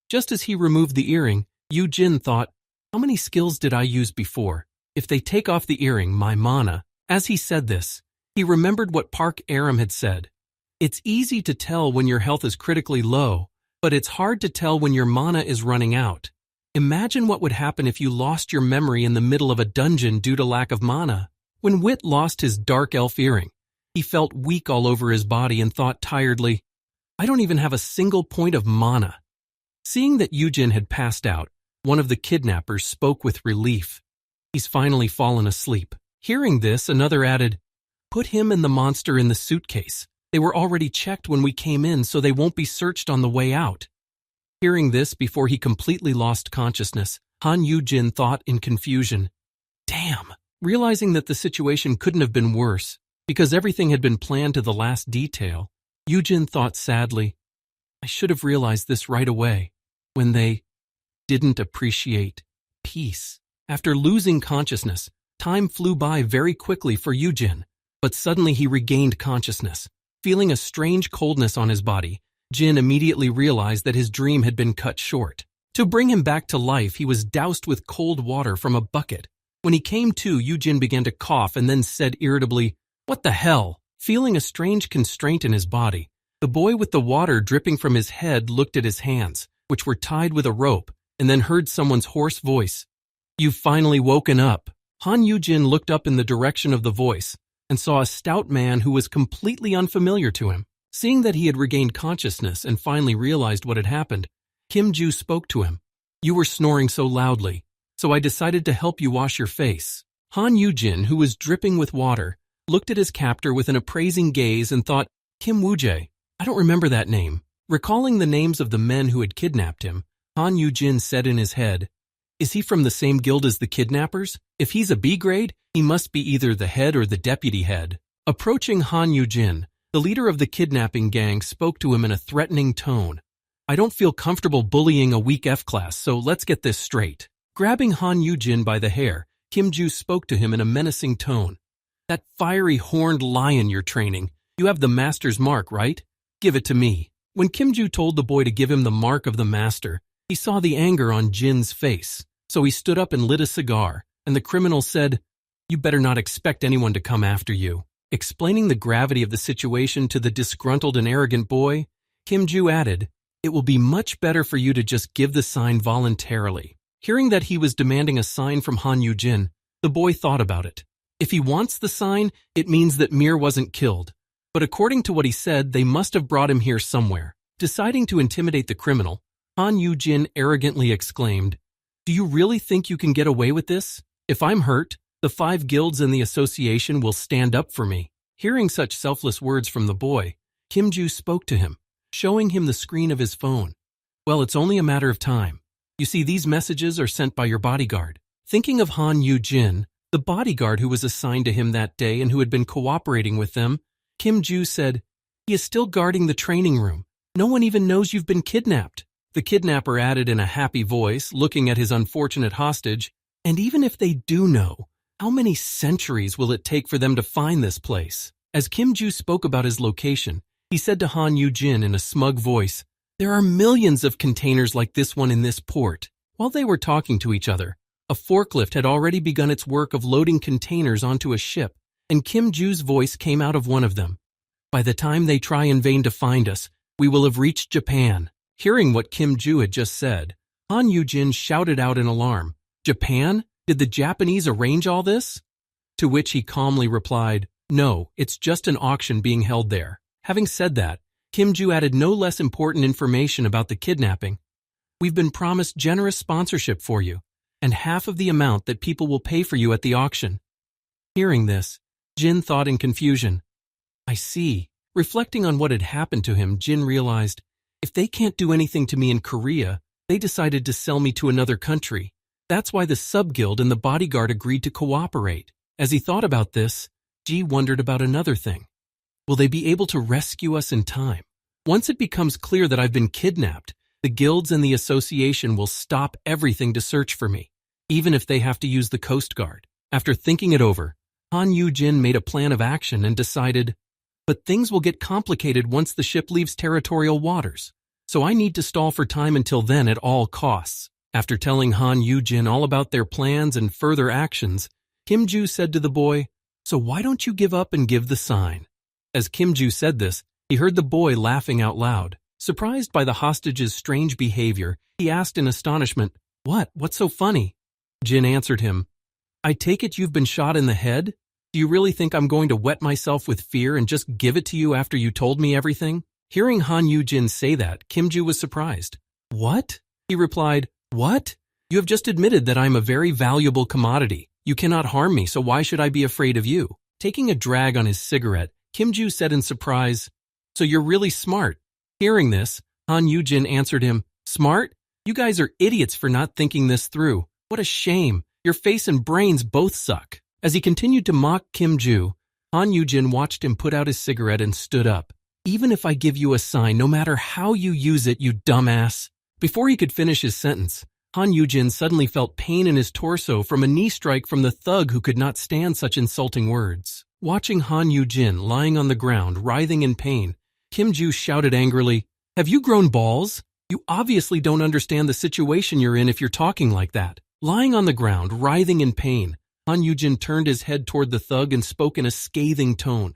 Just as he removed the earring, Yujin thought, "How many skills did I use before? If they take off the earring, my mana." As he said this, he remembered what Park Aram had said. "It's easy to tell when your health is critically low, but it's hard to tell when your mana is running out. Imagine what would happen if you lost your memory in the middle of a dungeon due to lack of mana." When Wit lost his dark elf earring, he felt weak all over his body and thought tiredly, "I don't even have a single point of mana." Seeing that Yujin had passed out, one of the kidnappers spoke with relief. "He's finally fallen asleep." Hearing this, another added, "Put him and the monster in the suitcase. They were already checked when we came in, so they won't be searched on the way out." Hearing this, before he completely lost consciousness, Han Yujin thought in confusion, "Damn." Realizing that the situation couldn't have been worse, because everything had been planned to the last detail, Yujin thought sadly, "I should have realized this right away, when they didn't appreciate peace." After losing consciousness, time flew by very quickly for Yujin, but suddenly he regained consciousness. Feeling a strange coldness on his body, Jin immediately realized that his dream had been cut short. To bring him back to life, he was doused with cold water from a bucket. When he came to, Yujin began to cough and then said irritably, "What the hell?" Feeling a strange constraint in his body, the boy with the water dripping from his head looked at his hands, which were tied with a rope, and then heard someone's hoarse voice. "You've finally woken up." Han Yujin looked up in the direction of the voice and saw a stout man who was completely unfamiliar to him. Seeing that he had regained consciousness and finally realized what had happened, Kim Ju spoke to him. "You were snoring so loudly, so I decided to help you wash your face." Han Yujin, who was dripping with water, looked at his captor with an appraising gaze and thought, "Kim Woo-jae, I don't remember that name." Recalling the names of the men who had kidnapped him, Han Yujin said in his head, "Is he from the same guild as the kidnappers? If he's a B grade, he must be either the head or the deputy head." Approaching Han Yujin, the leader of the kidnapping gang spoke to him in a threatening tone. I don't feel comfortable bullying a weak F class, so let's get this straight. Grabbing Han Yugin by the hair, Kim-ju spoke to him in a menacing tone. That fiery horned lion you're training, you have the master's mark, right? Give it to me. When Kim-ju told the boy to give him the mark of the master, he saw the anger on Jin's face, so he stood up and lit a cigar, and the criminal said, "You better not expect anyone to come after you." Explaining the gravity of the situation to the disgruntled and arrogant boy, Kim-ju added, "It will be much better for you to just give the sign voluntarily." Hearing that he was demanding a sign from Han Yugin, the boy thought about it. If he wants the sign, it means that Mir wasn't killed. But according to what he said, they must have brought him here somewhere. Deciding to intimidate the criminal, Han Yugin arrogantly exclaimed, "Do you really think you can get away with this? If I'm hurt, the 5 guilds and the association will stand up for me." Hearing such selfless words from the boy, Kim-ju spoke to him, showing him the screen of his phone. "Well, it's only a matter of time. You see, these messages are sent by your bodyguard." Thinking of Han Yugin, the bodyguard who was assigned to him that day and who had been cooperating with them, Kim-ju said, "He is still guarding the training room. No one even knows you've been kidnapped." The kidnapper added in a happy voice, looking at his unfortunate hostage, "And even if they do know, how many centuries will it take for them to find this place?" As Kim-ju spoke about his location, he said to Han Yugin in a smug voice, "There are millions of containers like this one in this port." While they were talking to each other, a forklift had already begun its work of loading containers onto a ship, and Kim-ju's voice came out of one of them. "By the time they try in vain to find us, we will have reached Japan." Hearing what Kim-ju had just said, Han Yugin shouted out in alarm, "Japan? Did the Japanese arrange all this?" To which he calmly replied, "No, it's just an auction being held there." Having said that, Kim-ju added no less important information about the kidnapping. "We've been promised generous sponsorship for you, and half of the amount that people will pay for you at the auction." Hearing this, Jin thought in confusion. "I see." Reflecting on what had happened to him, Jin realized, if they can't do anything to me in Korea, they decided to sell me to another country. That's why the sub-guild and the bodyguard agreed to cooperate. As he thought about this, Ji wondered about another thing. Will they be able to rescue us in time? Once it becomes clear that I've been kidnapped, the guilds and the association will stop everything to search for me, even if they have to use the Coast Guard. After thinking it over, Han Yugin made a plan of action and decided, but things will get complicated once the ship leaves territorial waters, so I need to stall for time until then at all costs. After telling Han Yugin all about their plans and further actions, Kim-ju said to the boy, "So why don't you give up and give the sign?" As Kim-ju said this, he heard the boy laughing out loud. Surprised by the hostage's strange behavior, he asked in astonishment, What's so funny?" Jin answered him, "I take it you've been shot in the head? Do you really think I'm going to wet myself with fear and just give it to you after you told me everything?" Hearing Han Yugin say that, Kim-ju was surprised. "What?" He replied, "What? You have just admitted that I'm a very valuable commodity. You cannot harm me, so why should I be afraid of you?" Taking a drag on his cigarette, Kim-ju said in surprise, "So you're really smart." Hearing this, Han Yugin answered him, "Smart? You guys are idiots for not thinking this through. What a shame. Your face and brains both suck." As he continued to mock Kim-ju, Han Yugin watched him put out his cigarette and stood up. "Even if I give you a sign, no matter how you use it, you dumbass." Before he could finish his sentence, Han Yugin suddenly felt pain in his torso from a knee strike from the thug who could not stand such insulting words. Watching Han Yugin lying on the ground, writhing in pain, Kim-ju shouted angrily, "Have you grown balls? You obviously don't understand the situation you're in if you're talking like that." Lying on the ground, writhing in pain, Han Yugin turned his head toward the thug and spoke in a scathing tone.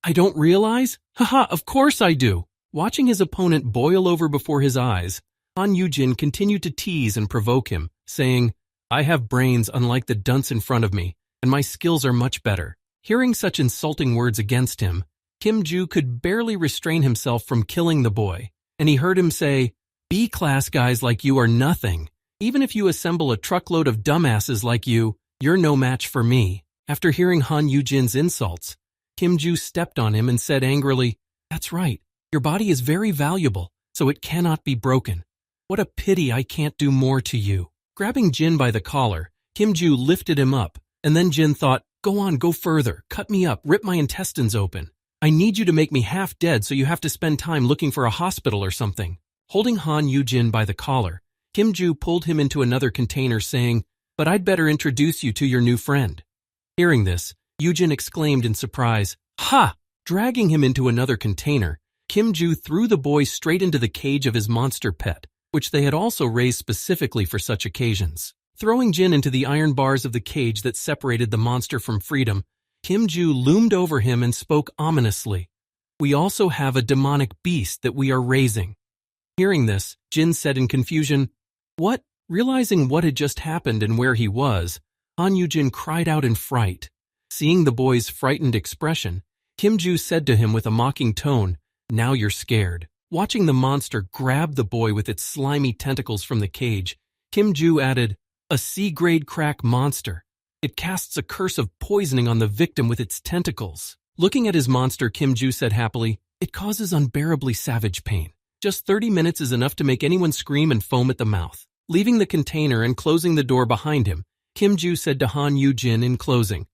"I don't realize? Haha, of course I do." Watching his opponent boil over before his eyes, Han Yugin continued to tease and provoke him, saying, "I have brains unlike the dunce in front of me, and my skills are much better." Hearing such insulting words against him, Kim-ju could barely restrain himself from killing the boy, and he heard him say, "B-class guys like you are nothing. Even if you assemble a truckload of dumbasses like you, you're no match for me." After hearing Han Yujin's insults, Kim-ju stepped on him and said angrily, "That's right, your body is very valuable, so it cannot be broken. What a pity I can't do more to you." Grabbing Jin by the collar, Kim-ju lifted him up, and then Jin thought, "Go on, go further, cut me up, rip my intestines open. I need you to make me half dead so you have to spend time looking for a hospital or something." Holding Han Yugin by the collar, Kim Ju pulled him into another container saying, "But I'd better introduce you to your new friend." Hearing this, Yugin exclaimed in surprise, "Ha!" Dragging him into another container, Kim Ju threw the boy straight into the cage of his monster pet, which they had also raised specifically for such occasions. Throwing Jin into the iron bars of the cage that separated the monster from freedom, Kim Ju loomed over him and spoke ominously. "We also have a demonic beast that we are raising." Hearing this, Jin said in confusion, "What?" Realizing what had just happened and where he was, Han Yugin cried out in fright. Seeing the boy's frightened expression, Kim Ju said to him with a mocking tone, "Now you're scared." Watching the monster grab the boy with its slimy tentacles from the cage, Kim Ju added, "A C-grade crack monster. It casts a curse of poisoning on the victim with its tentacles." Looking at his monster, Kim Ju said happily, "It causes unbearably savage pain. Just 30 minutes is enough to make anyone scream and foam at the mouth." Leaving the container and closing the door behind him, Kim Ju said to Han Yugin in closing,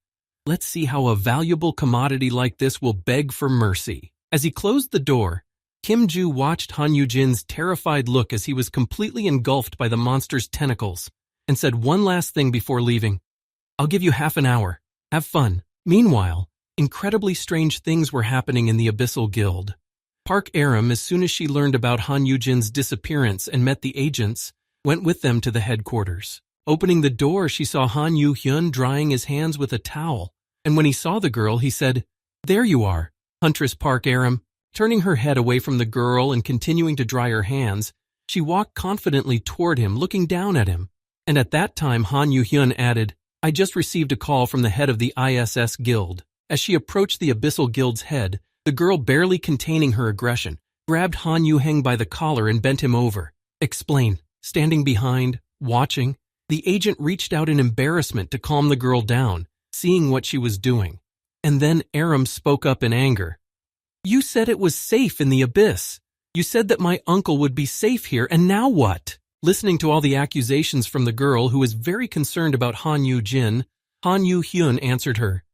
"Let's see how a valuable commodity like this will beg for mercy." As he closed the door, Kim Ju watched Han Yujin's terrified look as he was completely engulfed by the monster's tentacles, and said one last thing before leaving, "I'll give you half an hour. Have fun." Meanwhile, incredibly strange things were happening in the Abyssal Guild. Park Aram, as soon as she learned about Han Yujin's disappearance and met the agents, went with them to the headquarters. Opening the door, she saw Han Yuhyun drying his hands with a towel, and when he saw the girl, he said, "There you are, Huntress Park Aram." Turning her head away from the girl and continuing to dry her hands, she walked confidently toward him, looking down at him. And at that time, Han Yuhyun added, "I just received a call from the head of the ISS Guild." As she approached the Abyssal Guild's head, the girl, barely containing her aggression, grabbed Han Yuheng by the collar and bent him over. "Explain." Standing behind, watching, the agent reached out in embarrassment to calm the girl down, seeing what she was doing. And then Aram spoke up in anger. "You said it was safe in the abyss. You said that my uncle would be safe here, and now what?" Listening to all the accusations from the girl, who was very concerned about Han Yujin, Han Yuhyun answered her,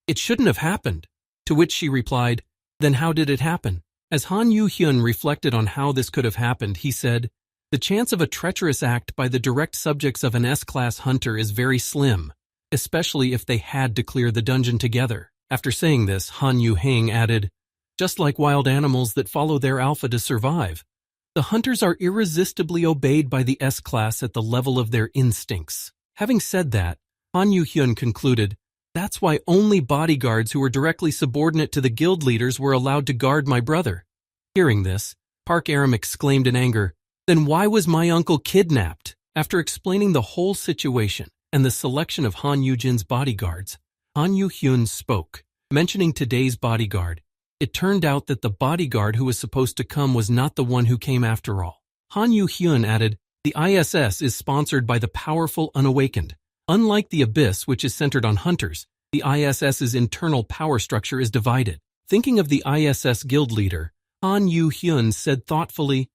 It shouldn't have happened." To which she replied, "Then how did it happen?" As Han Yuhyun reflected on how this could have happened, he said, "The chance of a treacherous act by the direct subjects of an S-class hunter is very slim, especially if they had to clear the dungeon together." After saying this, Han Yuheng added, "Just like wild animals that follow their alpha to survive, the hunters are irresistibly obeyed by the S-class at the level of their instincts." Having said that, Han Yuhyun concluded, "That's why only bodyguards who were directly subordinate to the guild leaders were allowed to guard my brother." Hearing this, Park Aram exclaimed in anger, "Then why was my uncle kidnapped?" After explaining the whole situation and the selection of Han Yujin's bodyguards, Han Yuhyun spoke, mentioning today's bodyguard. It turned out that the bodyguard who was supposed to come was not the one who came after all. Han Yuhyun added, "The ISS is sponsored by the powerful unawakened. Unlike the Abyss, which is centered on hunters, the ISS's internal power structure is divided." Thinking of the ISS guild leader, Han Yuhyun said thoughtfully,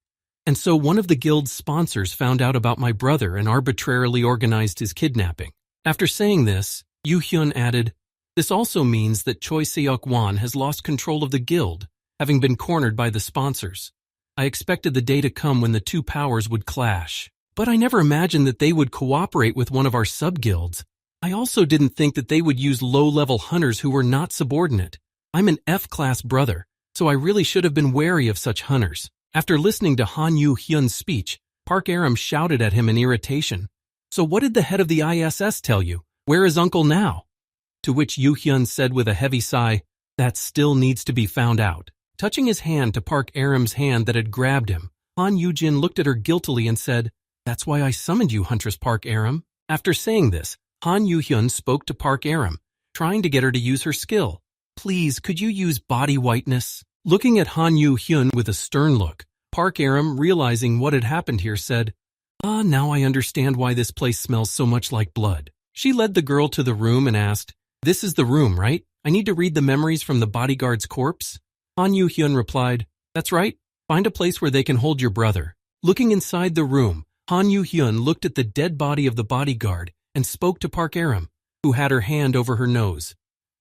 "And so one of the guild's sponsors found out about my brother and arbitrarily organized his kidnapping." After saying this, Yuhyun added, "This also means that Choi Seok-wan has lost control of the guild, having been cornered by the sponsors. I expected the day to come when the two powers would clash, but I never imagined that they would cooperate with one of our sub-guilds. I also didn't think that they would use low-level hunters who were not subordinate. I'm an F-class brother, so I really should have been wary of such hunters." After listening to Han Yuhyun's speech, Park Aram shouted at him in irritation, "So what did the head of the ISS tell you? Where is Uncle now?" To which Yuhyun said with a heavy sigh, "That still needs to be found out." Touching his hand to Park Aram's hand that had grabbed him, Han Yujin looked at her guiltily and said, "That's why I summoned you, Huntress Park Aram." After saying this, Han Yuhyun spoke to Park Aram, trying to get her to use her skill. "Please, could you use body whiteness?" Looking at Han Yuhyun with a stern look, Park Aram, realizing what had happened here, said, Now I understand why this place smells so much like blood." She led the girl to the room and asked, "This is the room, right? I need to read the memories from the bodyguard's corpse?" Han Yuhyun replied, "That's right. Find a place where they can hold your brother." Looking inside the room, Han Yuhyun looked at the dead body of the bodyguard and spoke to Park Aram, who had her hand over her nose.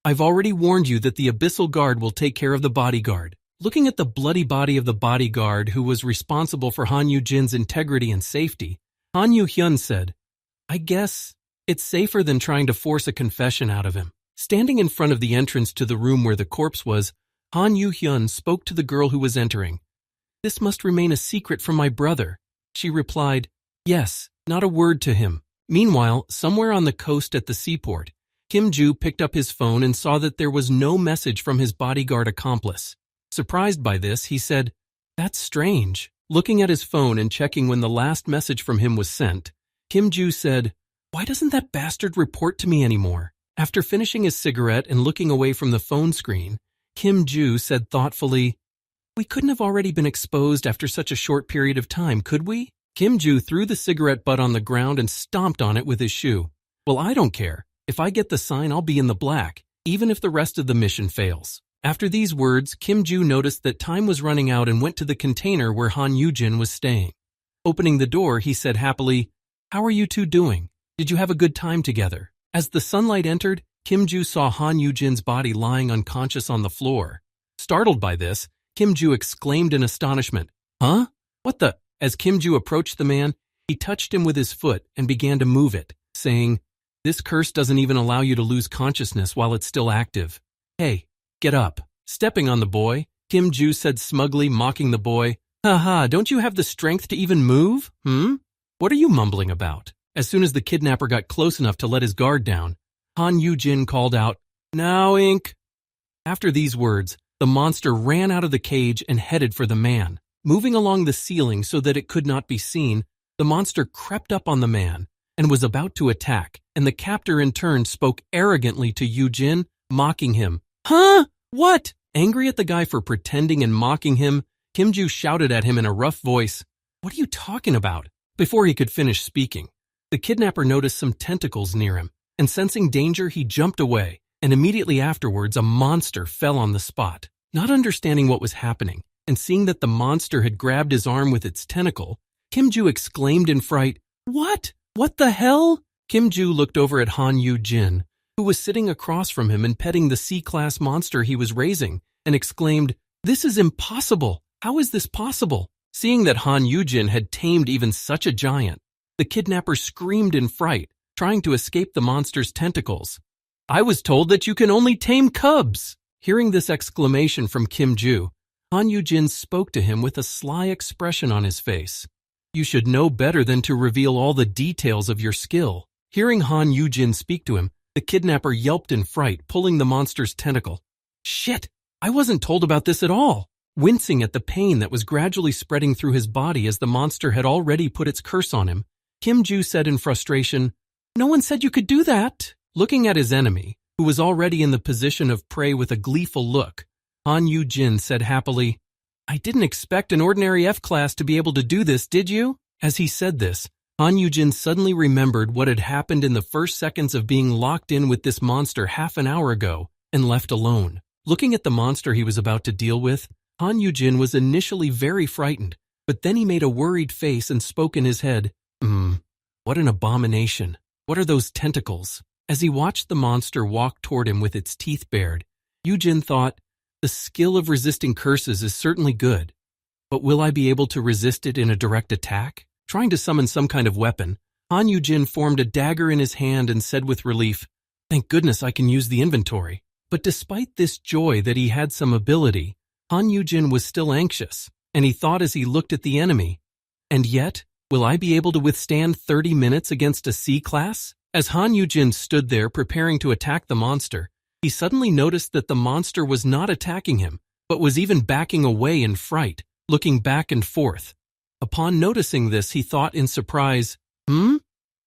"I've already warned you that the Abyssal Guard will take care of the bodyguard. Looking at the bloody body of the bodyguard who was responsible for Han Yujin's integrity and safety, Han Yuhyun said, "I guess it's safer than trying to force a confession out of him." Standing in front of the entrance to the room where the corpse was, Han Yuhyun spoke to the girl who was entering. "This must remain a secret from my brother." She replied, "Yes, not a word to him." Meanwhile, somewhere on the coast at the seaport, Kim Ju picked up his phone and saw that there was no message from his bodyguard accomplice. Surprised by this, he said, "That's strange." Looking at his phone and checking when the last message from him was sent, Kim Ju said, "Why doesn't that bastard report to me anymore?" After finishing his cigarette and looking away from the phone screen, Kim Ju said thoughtfully, "We couldn't have already been exposed after such a short period of time, could we?" Kim Ju threw the cigarette butt on the ground and stomped on it with his shoe. "Well, I don't care. If I get the sign, I'll be in the black, even if the rest of the mission fails." After these words, Kim Ju noticed that time was running out and went to the container where Han Yugin was staying. Opening the door, he said happily, "How are you two doing? Did you have a good time together?" As the sunlight entered, Kim Ju saw Han Yujin's body lying unconscious on the floor. Startled by this, Kim Ju exclaimed in astonishment, "Huh? What the?" As Kim Ju approached the man, he touched him with his foot and began to move it, saying, "This curse doesn't even allow you to lose consciousness while it's still active. Hey, get up." Stepping on the boy, Kim Ju said smugly, mocking the boy, "Haha, don't you have the strength to even move? What are you mumbling about?" As soon as the kidnapper got close enough to let his guard down, Han Yujin called out, "Now, Ink." After these words, the monster ran out of the cage and headed for the man. Moving along the ceiling so that it could not be seen, the monster crept up on the man and was about to attack, and the captor in turn spoke arrogantly to Yujin, mocking him. "Huh? What?" Angry at the guy for pretending and mocking him, Kim Ju shouted at him in a rough voice, "What are you talking about?" Before he could finish speaking, the kidnapper noticed some tentacles near him, and sensing danger, he jumped away, and immediately afterwards a monster fell on the spot. Not understanding what was happening, and seeing that the monster had grabbed his arm with its tentacle, Kim Ju exclaimed in fright, "What? What the hell?" Kim Ju looked over at Han Yujin, who was sitting across from him and petting the C-class monster he was raising, and exclaimed, "This is impossible! How is this possible?" Seeing that Han Yujin had tamed even such a giant, the kidnapper screamed in fright, trying to escape the monster's tentacles. "I was told that you can only tame cubs!" Hearing this exclamation from Kim Ju, Han Yujin spoke to him with a sly expression on his face. "You should know better than to reveal all the details of your skill." Hearing Han Yujin speak to him, the kidnapper yelped in fright, pulling the monster's tentacle. "Shit! I wasn't told about this at all." Wincing at the pain that was gradually spreading through his body as the monster had already put its curse on him, Kim Ju said in frustration, "No one said you could do that." Looking at his enemy, who was already in the position of prey with a gleeful look, Han Yujin said happily, "I didn't expect an ordinary F-class to be able to do this, did you?" As he said this, Han Yujin suddenly remembered what had happened in the first seconds of being locked in with this monster half an hour ago and left alone. Looking at the monster he was about to deal with, Han Yujin was initially very frightened, but then he made a worried face and spoke in his head, What an abomination. What are those tentacles?" As he watched the monster walk toward him with its teeth bared, Yujin thought, "The skill of resisting curses is certainly good, but will I be able to resist it in a direct attack?" Trying to summon some kind of weapon, Han Yujin formed a dagger in his hand and said with relief, "Thank goodness I can use the inventory." But despite this joy that he had some ability, Han Yujin was still anxious, and he thought as he looked at the enemy, "And yet, will I be able to withstand 30 minutes against a C-class?" As Han Yujin stood there preparing to attack the monster, he suddenly noticed that the monster was not attacking him, but was even backing away in fright, looking back and forth. Upon noticing this, he thought in surprise,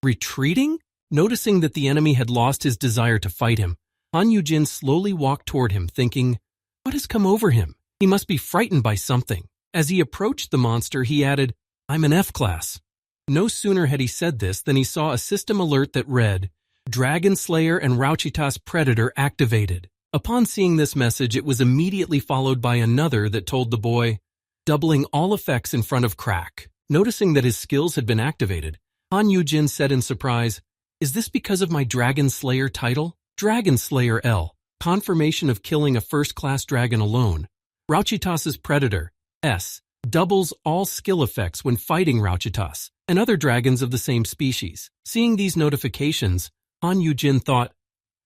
Retreating? Noticing that the enemy had lost his desire to fight him, Han Yujin slowly walked toward him, thinking, "What has come over him? He must be frightened by something." As he approached the monster, he added, "I'm an F-class." No sooner had he said this than he saw a system alert that read, "Dragon Slayer and Rauchitas Predator activated." Upon seeing this message, it was immediately followed by another that told the boy, "Doubling all effects in front of crack." Noticing that his skills had been activated, Han Yujin said in surprise, "Is this because of my Dragon Slayer title?" Dragon Slayer L. Confirmation of killing a first-class dragon alone. Rauchitas's Predator, S, doubles all skill effects when fighting Rauchitas and other dragons of the same species. Seeing these notifications, Han Yugin thought,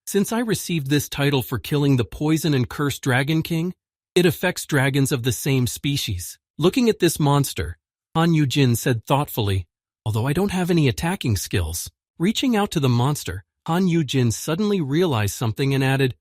since I received this title for killing the poison and cursed Dragon King, it affects dragons of the same species. Looking at this monster, Han Yugin said thoughtfully, although I don't have any attacking skills. Reaching out to the monster, Han Yugin suddenly realized something and added,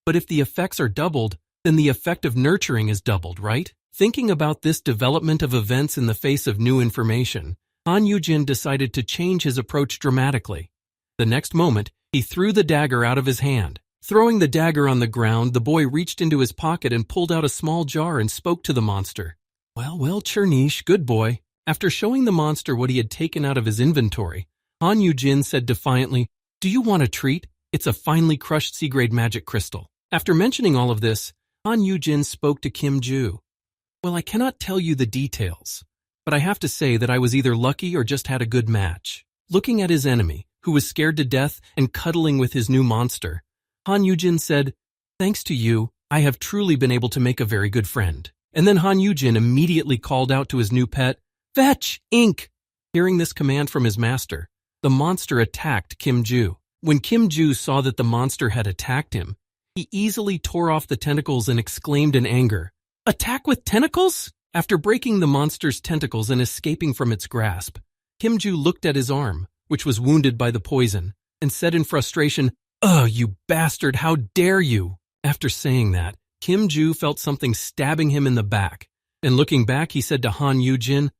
but if the effects are doubled, then the effect of nurturing is doubled, right? Thinking about this development of events in the face of new information, Han Yugin decided to change his approach dramatically. The next moment, he threw the dagger out of his hand. Throwing the dagger on the ground, the boy reached into his pocket and pulled out a small jar and spoke to the monster. Well, Chernish, good boy. After showing the monster what he had taken out of his inventory, Han Yugin said defiantly, do you want a treat? It's a finely crushed C-grade magic crystal. After mentioning all of this, Han Yugin spoke to Kim Ju. Well, I cannot tell you the details, but I have to say that I was either lucky or just had a good match. Looking at his enemy, who was scared to death and cuddling with his new monster, Han Yugin said, thanks to you, I have truly been able to make a very good friend. And then Han Yugin immediately called out to his new pet, Fetch, ink! Hearing this command from his master, the monster attacked Kim Ju. When Kim Ju saw that the monster had attacked him, he easily tore off the tentacles and exclaimed in anger, Attack with tentacles? After breaking the monster's tentacles and escaping from its grasp, Kim Ju looked at his arm, which was wounded by the poison, and said in frustration, Ugh, you bastard, how dare you? After saying that, Kim Ju felt something stabbing him in the back, and looking back he said to Han Yugin,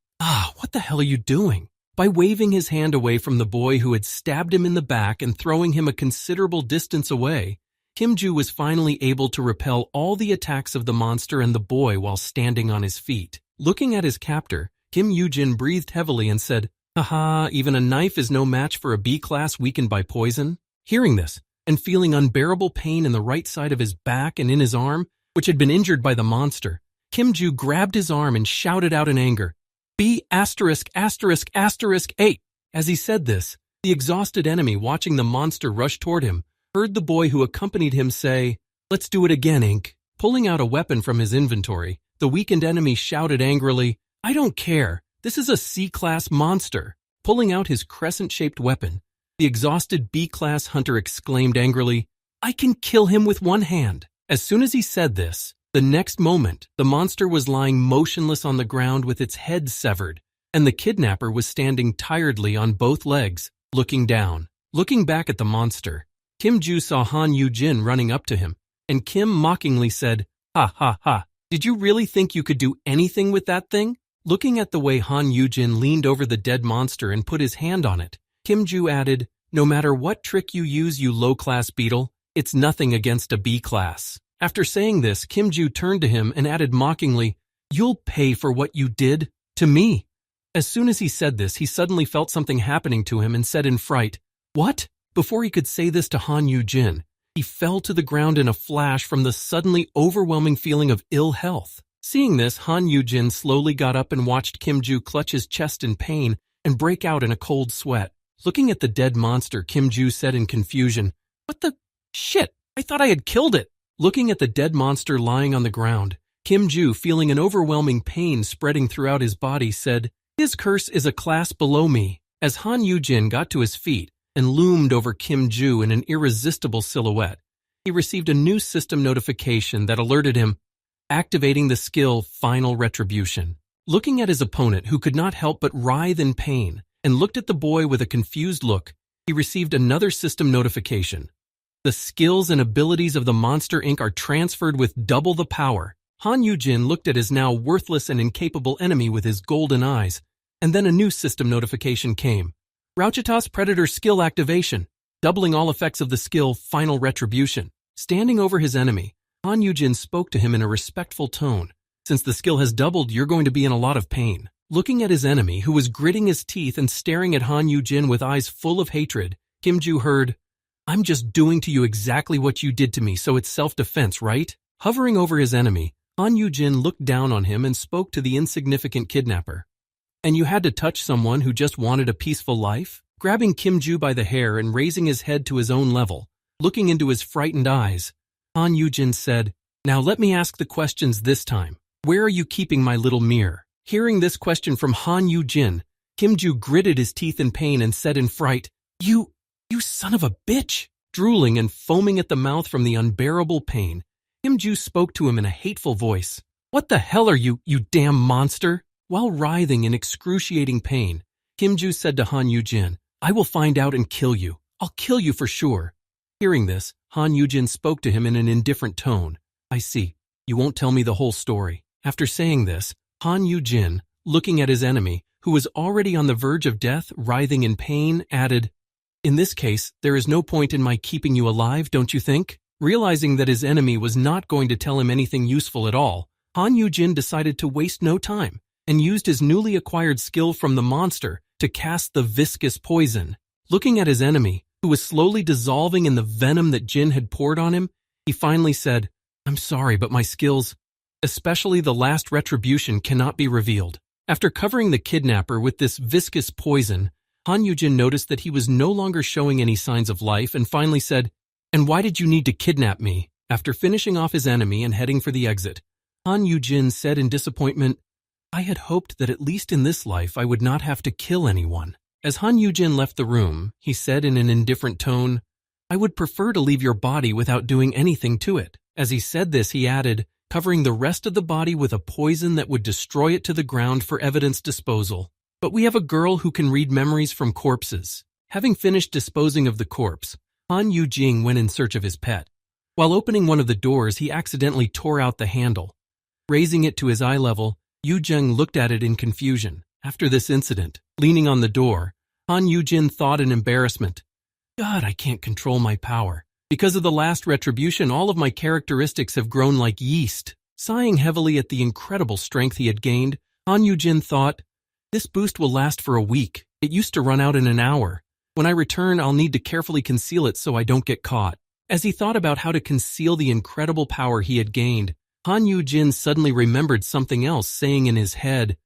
what the hell are you doing? By waving his hand away from the boy who had stabbed him in the back and throwing him a considerable distance away, Kim Ju was finally able to repel all the attacks of the monster and the boy while standing on his feet. Looking at his captor, Kim Yugin breathed heavily and said, Haha, even a knife is no match for a B-class weakened by poison. Hearing this, and feeling unbearable pain in the right side of his back and in his arm, which had been injured by the monster, Kim Ju grabbed his arm and shouted out in anger, B********8. As he said this, the exhausted enemy watching the monster rush toward him heard the boy who accompanied him say, Let's do it again, Ink. Pulling out a weapon from his inventory, the weakened enemy shouted angrily, I don't care, this is a C-class monster. Pulling out his crescent-shaped weapon, the exhausted B-class hunter exclaimed angrily, I can kill him with one hand. As soon as he said this, the next moment, the monster was lying motionless on the ground with its head severed, and the kidnapper was standing tiredly on both legs, looking down. Looking back at the monster, Kim Ju saw Han Yugin running up to him, and Kim mockingly said, Ha ha ha, did you really think you could do anything with that thing? Looking at the way Han Yugin leaned over the dead monster and put his hand on it, Kim Ju added, No matter what trick you use, you low-class beetle, it's nothing against a B-class. After saying this, Kim Ju turned to him and added mockingly, You'll pay for what you did to me. As soon as he said this, he suddenly felt something happening to him and said in fright, What? Before he could say this to Han Yugin, he fell to the ground in a flash from the suddenly overwhelming feeling of ill health. Seeing this, Han Yugin slowly got up and watched Kim Ju clutch his chest in pain and break out in a cold sweat. Looking at the dead monster, Kim Ju said in confusion, What the shit? I thought I had killed it. Looking at the dead monster lying on the ground, Kim Ju, feeling an overwhelming pain spreading throughout his body, said, His curse is a class below me. As Han Yugin got to his feet and loomed over Kim Ju in an irresistible silhouette, he received a new system notification that alerted him, activating the skill Final Retribution. Looking at his opponent, who could not help but writhe in pain, and looked at the boy with a confused look, he received another system notification. The skills and abilities of the Monster Inc. are transferred with double the power. Han Yugin looked at his now worthless and incapable enemy with his golden eyes, and then a new system notification came. Rauchitas Predator Skill Activation, doubling all effects of the skill Final Retribution. Standing over his enemy, Han Yugin spoke to him in a respectful tone. Since the skill has doubled, you're going to be in a lot of pain. Looking at his enemy, who was gritting his teeth and staring at Han Yugin with eyes full of hatred, Kim Ju heard, I'm just doing to you exactly what you did to me, so it's self-defense, right? Hovering over his enemy, Han Yugin looked down on him and spoke to the insignificant kidnapper. And you had to touch someone who just wanted a peaceful life? Grabbing Kim Ju by the hair and raising his head to his own level, looking into his frightened eyes, Han Yugin said, Now let me ask the questions this time. Where are you keeping my little mirror? Hearing this question from Han Yugin, Kim-ju gritted his teeth in pain and said in fright, You son of a bitch! Drooling and foaming at the mouth from the unbearable pain, Kim-ju spoke to him in a hateful voice. What the hell are you damn monster? While writhing in excruciating pain, Kim-ju said to Han Yugin, I will find out and kill you. I'll kill you for sure. Hearing this, Han Yugin spoke to him in an indifferent tone. I see. You won't tell me the whole story. After saying this, Han Yugin, looking at his enemy, who was already on the verge of death, writhing in pain, added, In this case, there is no point in my keeping you alive, don't you think? Realizing that his enemy was not going to tell him anything useful at all, Han Yugin decided to waste no time and used his newly acquired skill from the monster to cast the viscous poison. Looking at his enemy, who was slowly dissolving in the venom that Jin had poured on him, he finally said, I'm sorry, but my skills, especially the last retribution, cannot be revealed. After covering the kidnapper with this viscous poison, Han Yugin noticed that he was no longer showing any signs of life and finally said, And why did you need to kidnap me? After finishing off his enemy and heading for the exit, Han Yugin said in disappointment, I had hoped that at least in this life I would not have to kill anyone. As Han Yugin left the room, he said in an indifferent tone, I would prefer to leave your body without doing anything to it. As he said this, he added, covering the rest of the body with a poison that would destroy it to the ground for evidence disposal. But we have a girl who can read memories from corpses. Having finished disposing of the corpse, Han Yujing went in search of his pet. While opening one of the doors, he accidentally tore out the handle. Raising it to his eye level, Yu Zheng looked at it in confusion. After this incident, leaning on the door, Han Yujin thought in embarrassment, God, I can't control my power. Because of the last retribution, all of my characteristics have grown like yeast. Sighing heavily at the incredible strength he had gained, Han Yujin thought, this boost will last for a week. It used to run out in an hour. When I return, I'll need to carefully conceal it so I don't get caught. As he thought about how to conceal the incredible power he had gained, Han Yujin suddenly remembered something else, saying in his head,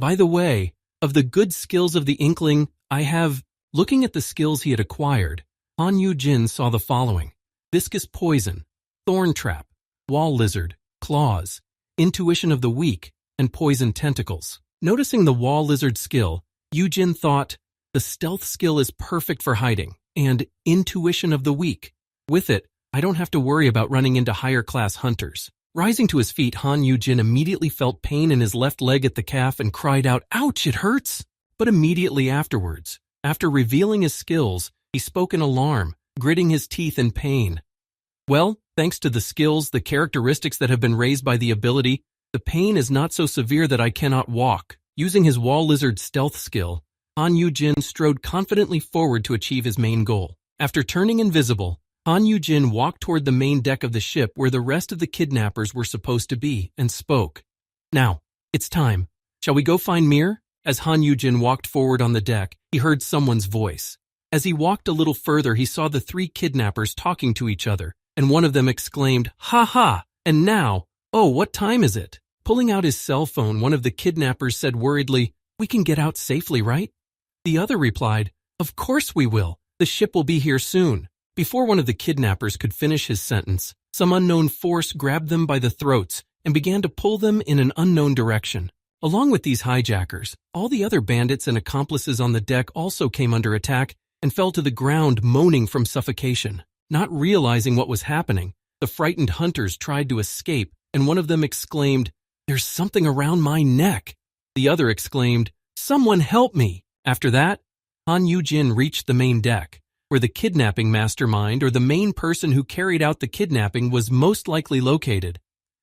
By the way, of the good skills of the Inkling, I have... Looking at the skills he had acquired, Han Yujin saw the following: viscous poison, thorn trap, wall lizard, claws, intuition of the weak, and poison tentacles. Noticing the wall lizard skill, Yujin thought, the stealth skill is perfect for hiding, and intuition of the weak. With it, I don't have to worry about running into higher-class hunters. Rising to his feet, Han Yujin immediately felt pain in his left leg at the calf and cried out, Ouch, it hurts! But immediately afterwards, after revealing his skills, he spoke in alarm, gritting his teeth in pain. Well, thanks to the skills, the characteristics that have been raised by the ability, the pain is not so severe that I cannot walk. Using his wall lizard stealth skill, Han Yujin strode confidently forward to achieve his main goal. After turning invisible, Han Yujin walked toward the main deck of the ship where the rest of the kidnappers were supposed to be and spoke. Now, it's time. Shall we go find Mir? As Han Yujin walked forward on the deck, he heard someone's voice. As he walked a little further, he saw the three kidnappers talking to each other, and one of them exclaimed, Ha ha! And now, oh, what time is it? Pulling out his cell phone, one of the kidnappers said worriedly, We can get out safely, right? The other replied, Of course we will. The ship will be here soon. Before one of the kidnappers could finish his sentence, some unknown force grabbed them by the throats and began to pull them in an unknown direction. Along with these hijackers, all the other bandits and accomplices on the deck also came under attack and fell to the ground moaning from suffocation. Not realizing what was happening, the frightened hunters tried to escape, and one of them exclaimed, There's something around my neck. The other exclaimed, Someone help me. After that, Han Yujin reached the main deck, where the kidnapping mastermind or the main person who carried out the kidnapping was most likely located.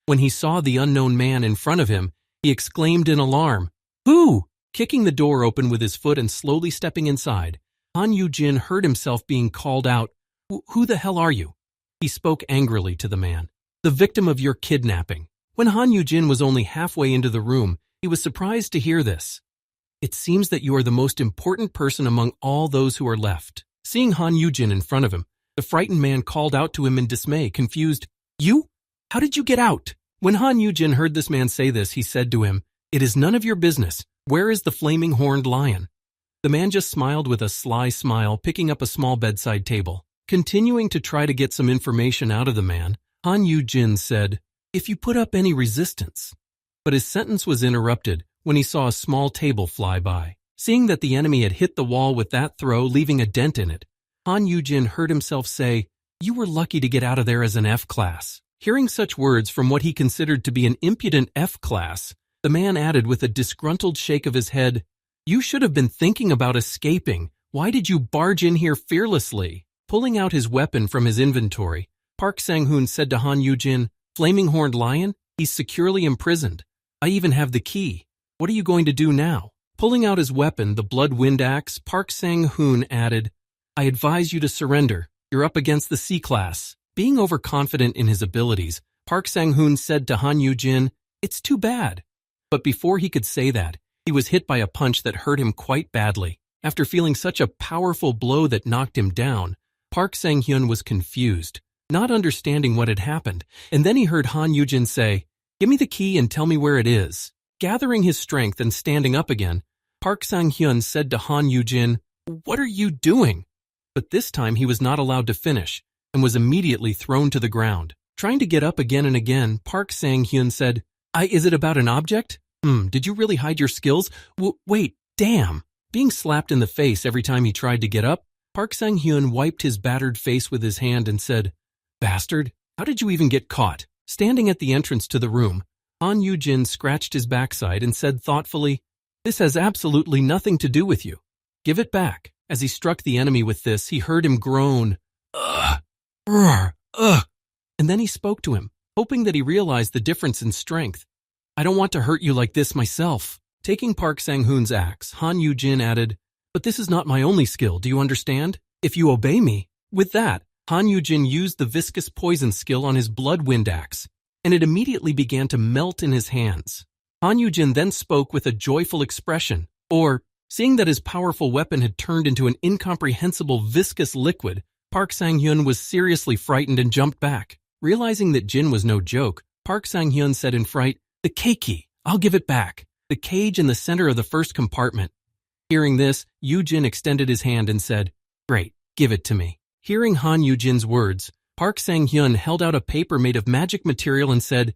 When he saw the unknown man in front of him, he exclaimed in alarm, Who? Kicking the door open with his foot and slowly stepping inside, Han Yujin heard himself being called out, Who the hell are you? He spoke angrily to the man. The victim of your kidnapping. When Han Yujin was only halfway into the room, he was surprised to hear this. It seems that you are the most important person among all those who are left. Seeing Han Yujin in front of him, the frightened man called out to him in dismay, confused, You? How did you get out? When Han Yujin heard this man say this, he said to him, It is none of your business. Where is the flaming horned lion? The man just smiled with a sly smile, picking up a small bedside table. Continuing to try to get some information out of the man, Han Yujin said, if you put up any resistance. But his sentence was interrupted when he saw a small table fly by. Seeing that the enemy had hit the wall with that throw, leaving a dent in it, Han Yugin heard himself say, "You were lucky to get out of there as an F-class." Hearing such words from what he considered to be an impudent F-class, the man added with a disgruntled shake of his head, "You should have been thinking about escaping. Why did you barge in here fearlessly?" Pulling out his weapon from his inventory, Park Sang-hoon said to Han Yugin, "Flaming Horned Lion? He's securely imprisoned. I even have the key. What are you going to do now?" Pulling out his weapon, the blood wind axe, Park Sang-hoon added, "I advise you to surrender. You're up against the C-class." Being overconfident in his abilities, Park Sang-hoon said to Han Yugin, "It's too bad." But before he could say that, he was hit by a punch that hurt him quite badly. After feeling such a powerful blow that knocked him down, Park Sang-hyun was confused, not understanding what had happened, and then he heard Han Yugin say, "Give me the key and tell me where it is." Gathering his strength and standing up again, Park Sang-hyun said to Han Yugin, "What are you doing?" But this time he was not allowed to finish, and was immediately thrown to the ground. Trying to get up again and again, Park Sang-hyun said, Is it about an object? Did you really hide your skills? Wait, damn." Being slapped in the face every time he tried to get up, Park Sang-hyun wiped his battered face with his hand and said, "Bastard, how did you even get caught?" Standing at the entrance to the room, Han Yugin scratched his backside and said thoughtfully, "This has absolutely nothing to do with you. Give it back." As he struck the enemy with this, he heard him groan, "Ugh, ugh." And then he spoke to him, hoping that he realized the difference in strength. "I don't want to hurt you like this myself." Taking Park Sang-hoon's axe, Han Yugin added, "But this is not my only skill, do you understand? If you obey me." With that, Han Yugin used the viscous poison skill on his blood wind axe, and it immediately began to melt in his hands. Han Yugin then spoke with a joyful expression, seeing that his powerful weapon had turned into an incomprehensible viscous liquid, Park Sang-hyun was seriously frightened and jumped back. Realizing that Jin was no joke, Park Sang-hyun said in fright, "The K-key, I'll give it back." The cage in the center of the first compartment. Hearing this, Yujin extended his hand and said, "Great, give it to me." Hearing Han Yujin's words, Park Sang-hyun held out a paper made of magic material and said,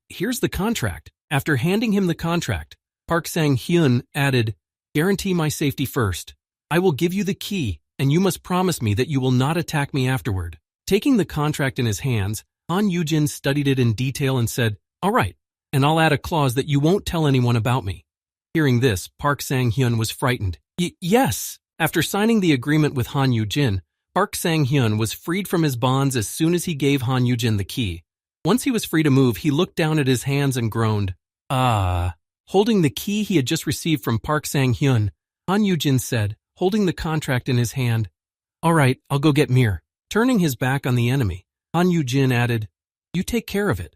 "Here's the contract." After handing him the contract, Park Sang-hyun added, "Guarantee my safety first. I will give you the key, and you must promise me that you will not attack me afterward." Taking the contract in his hands, Han Yujin studied it in detail and said, "All right, and I'll add a clause that you won't tell anyone about me." Hearing this, Park Sang-hyun was frightened. Yes! After signing the agreement with Han Yujin, Park Sang-hyun was freed from his bonds as soon as he gave Han Yujin the key. Once he was free to move, he looked down at his hands and groaned, "Ah." Holding the key he had just received from Park Sang-hyun, Han Yujin said, holding the contract in his hand, "All right, I'll go get Mir." Turning his back on the enemy, Han Yujin added, "You take care of it."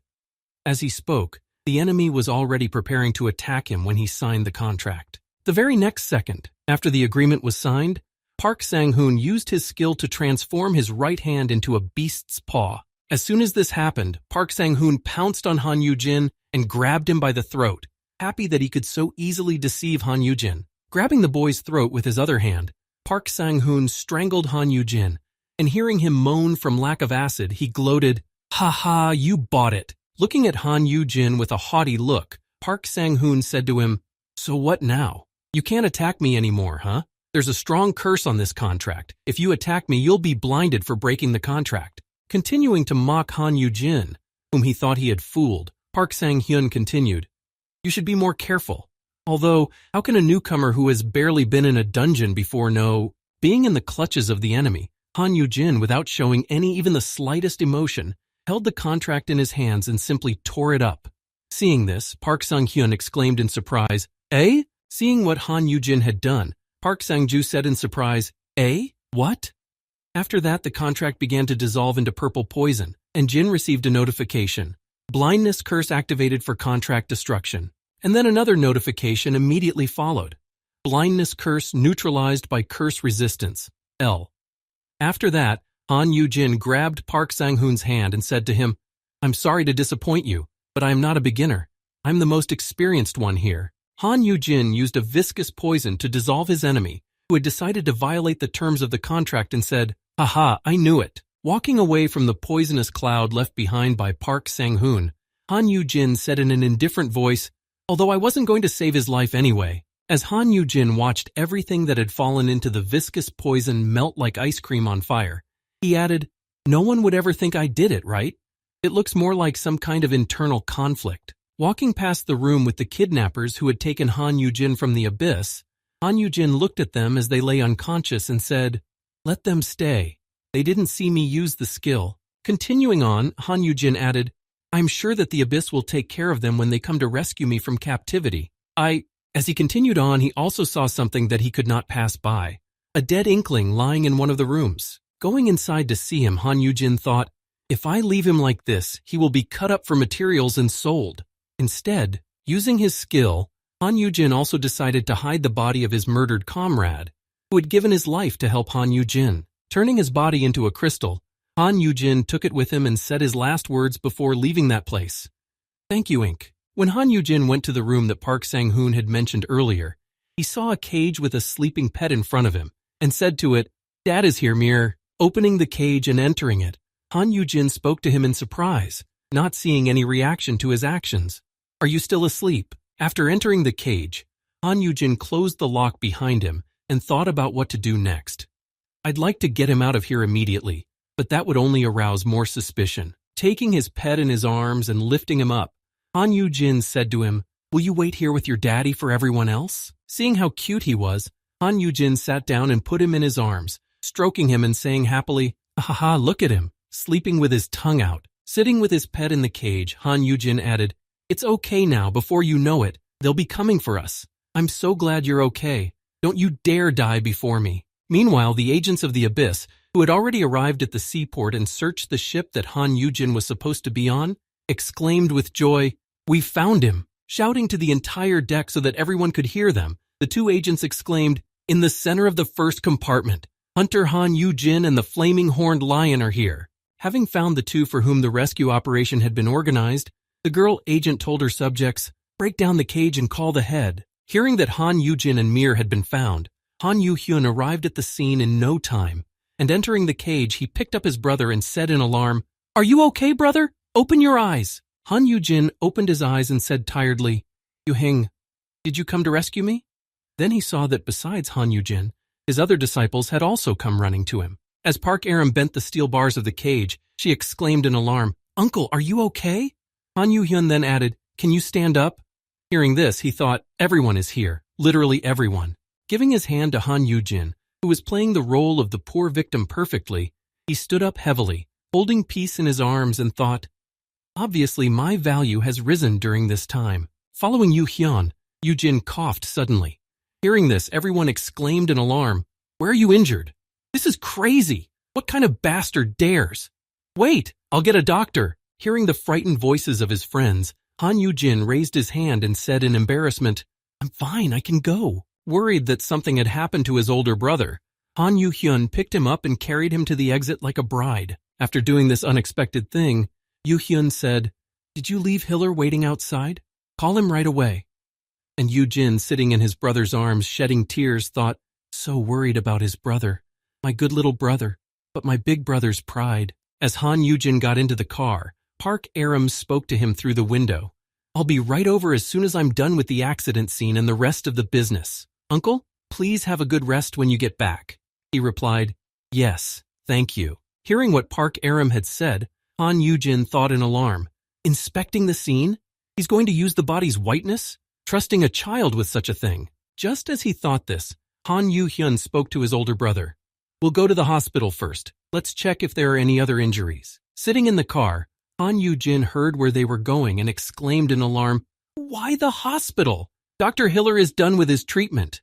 As he spoke, the enemy was already preparing to attack him when he signed the contract. The very next second, after the agreement was signed, Park Sang-hoon used his skill to transform his right hand into a beast's paw. As soon as this happened, Park Sang-hoon pounced on Han Yujin and grabbed him by the throat, happy that he could so easily deceive Han Yujin. Grabbing the boy's throat with his other hand, Park Sang-hoon strangled Han Yujin, and hearing him moan from lack of acid, he gloated, "Ha ha, you bought it." Looking at Han Yujin with a haughty look, Park Sang-hoon said to him, "So what now? You can't attack me anymore, huh? There's a strong curse on this contract. If you attack me, you'll be blinded for breaking the contract." Continuing to mock Han Yujin, whom he thought he had fooled, Park Sang-hyun continued, "You should be more careful. Although, how can a newcomer who has barely been in a dungeon before know?" Being in the clutches of the enemy, Han Yujin, without showing even the slightest emotion, held the contract in his hands and simply tore it up. Seeing this, Park Sang-hyun exclaimed in surprise, "Eh?" Seeing what Han Yujin had done, Park Sang-ju said in surprise, "Eh? What?" After that, the contract began to dissolve into purple poison, and Jin received a notification. Blindness curse activated for contract destruction. And then another notification immediately followed. Blindness curse neutralized by curse resistance, L. After that, Han Yujin grabbed Park Sang-hoon's hand and said to him, "I'm sorry to disappoint you, but I am not a beginner. I'm the most experienced one here." Han Yujin used a viscous poison to dissolve his enemy, who had decided to violate the terms of the contract, and said, "Haha, I knew it." Walking away from the poisonous cloud left behind by Park Sang-hoon, Han Yugin said in an indifferent voice, although I wasn't going to save his life anyway. As Han Yugin watched everything that had fallen into the viscous poison melt like ice cream on fire, he added, no one would ever think I did it, right? It looks more like some kind of internal conflict. Walking past the room with the kidnappers who had taken Han Yugin from the abyss, Han Yugin looked at them as they lay unconscious and said, let them stay. They didn't see me use the skill. Continuing on, Han Yugin added, I'm sure that the abyss will take care of them when they come to rescue me from captivity. As he continued on, he also saw something that he could not pass by. A dead inkling lying in one of the rooms. Going inside to see him, Han Yugin thought, if I leave him like this, he will be cut up for materials and sold. Instead, using his skill, Han Yugin also decided to hide the body of his murdered comrade, who had given his life to help Han Yugin. Turning his body into a crystal, Han Yugin took it with him and said his last words before leaving that place. Thank you, Ink. When Han Yugin went to the room that Park Sang-hoon had mentioned earlier, he saw a cage with a sleeping pet in front of him and said to it, Dad is here, Mir. Opening the cage and entering it, Han Yugin spoke to him in surprise, not seeing any reaction to his actions. Are you still asleep? After entering the cage, Han Yugin closed the lock behind him and thought about what to do next. I'd like to get him out of here immediately, but that would only arouse more suspicion. Taking his pet in his arms and lifting him up, Han Yugin said to him, will you wait here with your daddy for everyone else? Seeing how cute he was, Han Yugin sat down and put him in his arms, stroking him and saying happily, "Ahaha, look at him, sleeping with his tongue out." Sitting with his pet in the cage, Han Yugin added, "It's okay now, before you know it, they'll be coming for us. I'm so glad you're okay. Don't you dare die before me." Meanwhile, the agents of the Abyss, who had already arrived at the seaport and searched the ship that Han Yugin was supposed to be on, exclaimed with joy, "We found him!" Shouting to the entire deck so that everyone could hear them, the two agents exclaimed, "In the center of the first compartment, Hunter Han Yugin and the Flaming Horned Lion are here." Having found the two for whom the rescue operation had been organized, the girl agent told her subjects, "Break down the cage and call the head." Hearing that Han Yugin and Mir had been found, Han Yuhun arrived at the scene in no time, and entering the cage, he picked up his brother and said in alarm, "Are you okay, brother? Open your eyes." Han Yugin opened his eyes and said tiredly, "Yuhing, did you come to rescue me?" Then he saw that besides Han Yugin, his other disciples had also come running to him. As Park Aram bent the steel bars of the cage, she exclaimed in alarm, "Uncle, are you okay?" Han Yuhyun then added, "Can you stand up?" Hearing this, he thought, everyone is here, literally everyone. Giving his hand to Han Yugin, who was playing the role of the poor victim perfectly, he stood up heavily, holding peace in his arms and thought, "Obviously my value has risen during this time." Following Yuhyun, Yujin coughed suddenly. Hearing this, everyone exclaimed in alarm, "Where are you injured? This is crazy! What kind of bastard dares?" "Wait, I'll get a doctor." Hearing the frightened voices of his friends, Han Yugin raised his hand and said in embarrassment, "I'm fine, I can go." Worried that something had happened to his older brother, Han Yuhyun picked him up and carried him to the exit like a bride. After doing this unexpected thing, Yuhyun said, "Did you leave Hiller waiting outside? Call him right away." And Yujin, sitting in his brother's arms, shedding tears, thought, so worried about his brother. My good little brother, but my big brother's pride. As Han Yugin got into the car, Park Aram spoke to him through the window. "I'll be right over as soon as I'm done with the accident scene and the rest of the business. Uncle, please have a good rest when you get back." He replied, "Yes, thank you." Hearing what Park Aram had said, Han Yugin thought in alarm, inspecting the scene? He's going to use the body's whiteness? Trusting a child with such a thing? Just as he thought this, Han Yuhyun spoke to his older brother. "We'll go to the hospital first. Let's check if there are any other injuries." Sitting in the car, Han Yugin heard where they were going and exclaimed in alarm, "Why the hospital? Dr. Hiller is done with his treatment."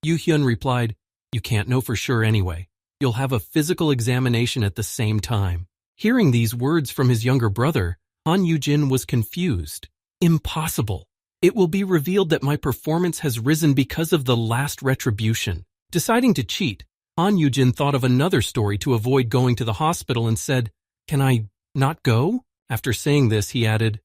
Yuhyun replied, "You can't know for sure anyway. You'll have a physical examination at the same time." Hearing these words from his younger brother, Han Yugin was confused. Impossible. It will be revealed that my performance has risen because of the last retribution. Deciding to cheat, Han Yugin thought of another story to avoid going to the hospital and said, "Can I not go?" After saying this, he added,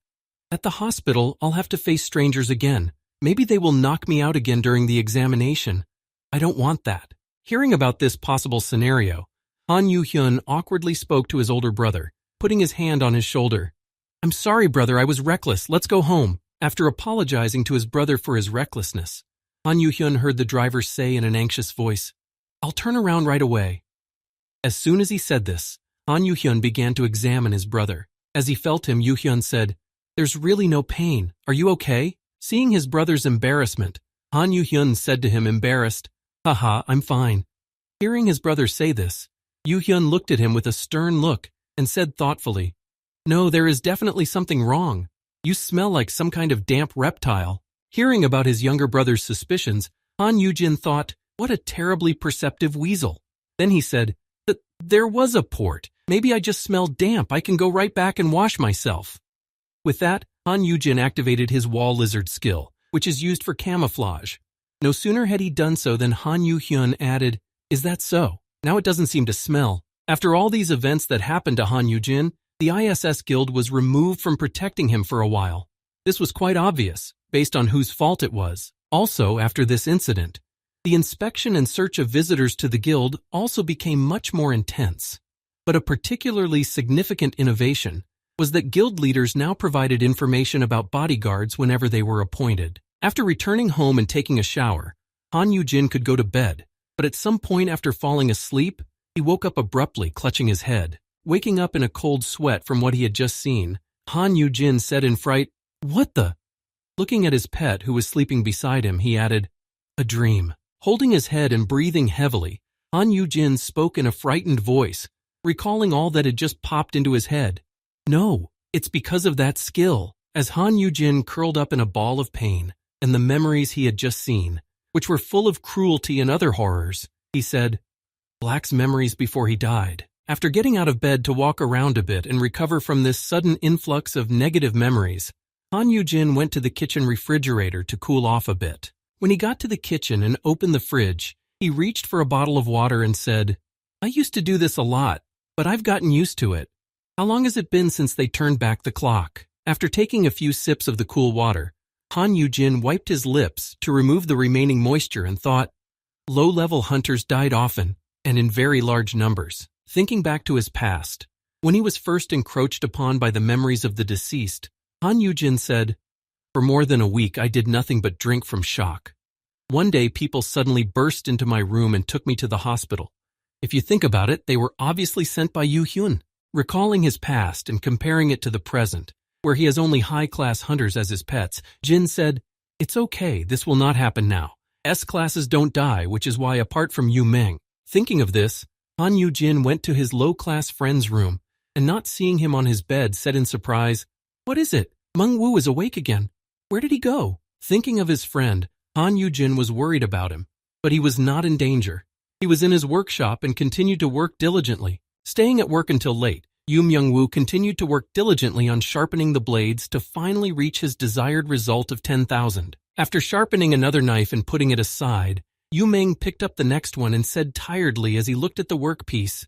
"At the hospital, I'll have to face strangers again. Maybe they will knock me out again during the examination. I don't want that." Hearing about this possible scenario, Han Yuhyun awkwardly spoke to his older brother, putting his hand on his shoulder. I'm sorry, brother, I was reckless. Let's go home. After apologizing to his brother for his recklessness, Han Yuhyun heard the driver say in an anxious voice, I'll turn around right away. As soon as he said this, Han Yuhyun began to examine his brother. As he felt him, Yuhyun said, There's really no pain. Are you okay? Seeing his brother's embarrassment, Han Yuhyun said to him, embarrassed, Haha, I'm fine. Hearing his brother say this, Yuhyun looked at him with a stern look and said thoughtfully, No, there is definitely something wrong. You smell like some kind of damp reptile. Hearing about his younger brother's suspicions, Han Yugin thought, What a terribly perceptive weasel. Then he said, There was a port. Maybe I just smell damp. I can go right back and wash myself. With that, Han Yugin activated his wall lizard skill, which is used for camouflage. No sooner had he done so than Han Yuhyun added, Is that so? Now it doesn't seem to smell. After all these events that happened to Han Yugin, the ISS Guild was removed from protecting him for a while. This was quite obvious, based on whose fault it was. Also, after this incident, the inspection and search of visitors to the guild also became much more intense. But a particularly significant innovation was that guild leaders now provided information about bodyguards whenever they were appointed. After returning home and taking a shower, Han Yugin could go to bed, but at some point after falling asleep, he woke up abruptly, clutching his head. Waking up in a cold sweat from what he had just seen, Han Yugin said in fright, What the? Looking at his pet who was sleeping beside him, he added, A dream. Holding his head and breathing heavily, Han Yugin spoke in a frightened voice, recalling all that had just popped into his head. No, it's because of that skill. As Han Yugin curled up in a ball of pain and the memories he had just seen, which were full of cruelty and other horrors, he said, Black's memories before he died. After getting out of bed to walk around a bit and recover from this sudden influx of negative memories, Han Yugin went to the kitchen refrigerator to cool off a bit. When he got to the kitchen and opened the fridge, he reached for a bottle of water and said, I used to do this a lot, but I've gotten used to it. How long has it been since they turned back the clock? After taking a few sips of the cool water, Han Yugin wiped his lips to remove the remaining moisture and thought, Low-level hunters died often and in very large numbers. Thinking back to his past, when he was first encroached upon by the memories of the deceased, Han Yugin said, For more than a week I did nothing but drink from shock. One day people suddenly burst into my room and took me to the hospital. If you think about it, they were obviously sent by Yuhun. Recalling his past and comparing it to the present, where he has only high-class hunters as his pets, Jin said, It's okay, this will not happen now. S-classes don't die, which is why apart from Yu Meng. Thinking of this, Han Yugin went to his low-class friend's room, and not seeing him on his bed, said in surprise, What is it? Meng Wu is awake again. Where did he go? Thinking of his friend, Han Yugin was worried about him, but he was not in danger. He was in his workshop and continued to work diligently. Staying at work until late, Yu Myung-woo continued to work diligently on sharpening the blades to finally reach his desired result of 10,000. After sharpening another knife and putting it aside, Yu Meng picked up the next one and said tiredly as he looked at the workpiece,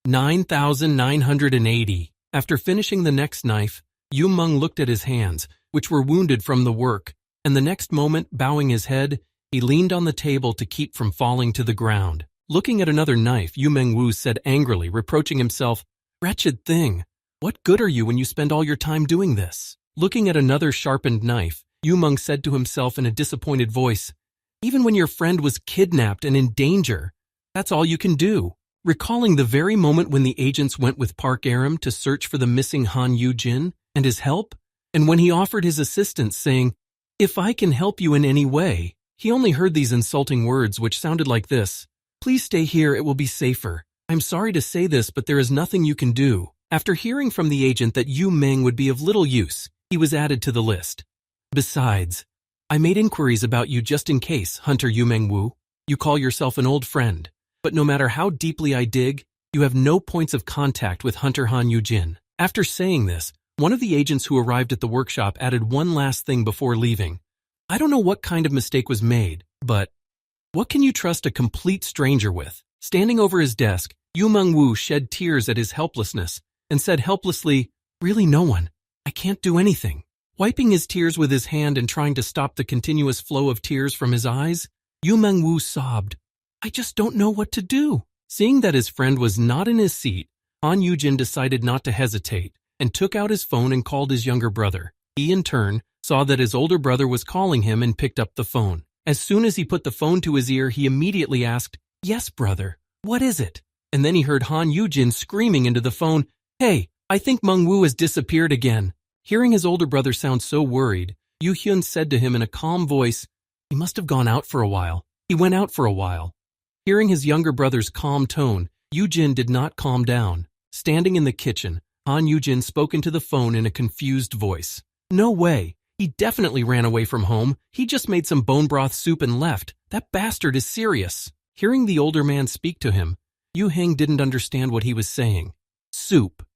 9,980. After finishing the next knife, Yu Meng looked at his hands, which were wounded from the work, and the next moment, bowing his head, he leaned on the table to keep from falling to the ground. Looking at another knife, Yu Meng-woo said angrily, reproaching himself, Wretched thing, what good are you when you spend all your time doing this? Looking at another sharpened knife, Yu Meng said to himself in a disappointed voice, Even when your friend was kidnapped and in danger, that's all you can do. Recalling the very moment when the agents went with Park Aram to search for the missing Han Yugin and his help, and when he offered his assistance saying, If I can help you in any way, he only heard these insulting words which sounded like this, Please stay here, it will be safer. I'm sorry to say this, but there is nothing you can do. After hearing from the agent that Yu Meng would be of little use, he was added to the list. Besides, I made inquiries about you just in case, Hunter Yu Meng-woo. You call yourself an old friend, but no matter how deeply I dig, you have no points of contact with Hunter Han Yugin. After saying this, one of the agents who arrived at the workshop added one last thing before leaving. I don't know what kind of mistake was made, but what can you trust a complete stranger with? Standing over his desk, Yu Meng-woo shed tears at his helplessness and said helplessly, Really no one. I can't do anything. Wiping his tears with his hand and trying to stop the continuous flow of tears from his eyes, Yu Meng-woo sobbed, I just don't know what to do. Seeing that his friend was not in his seat, Han Yugin decided not to hesitate and took out his phone and called his younger brother. He, in turn, saw that his older brother was calling him and picked up the phone. As soon as he put the phone to his ear, he immediately asked, "Yes, brother, what is it?" And then he heard Han Yugin screaming into the phone, "Hey, I think Mengwu has disappeared again." Hearing his older brother sound so worried, Yuhun said to him in a calm voice, "He must have gone out for a while. He went out for a while." Hearing his younger brother's calm tone, Yujin did not calm down. Standing in the kitchen, Han Yujin spoke into the phone in a confused voice. "No way. He definitely ran away from home. He just made some bone broth soup and left. That bastard is serious." Hearing the older man speak to him, Yu Heng didn't understand what he was saying. Soup.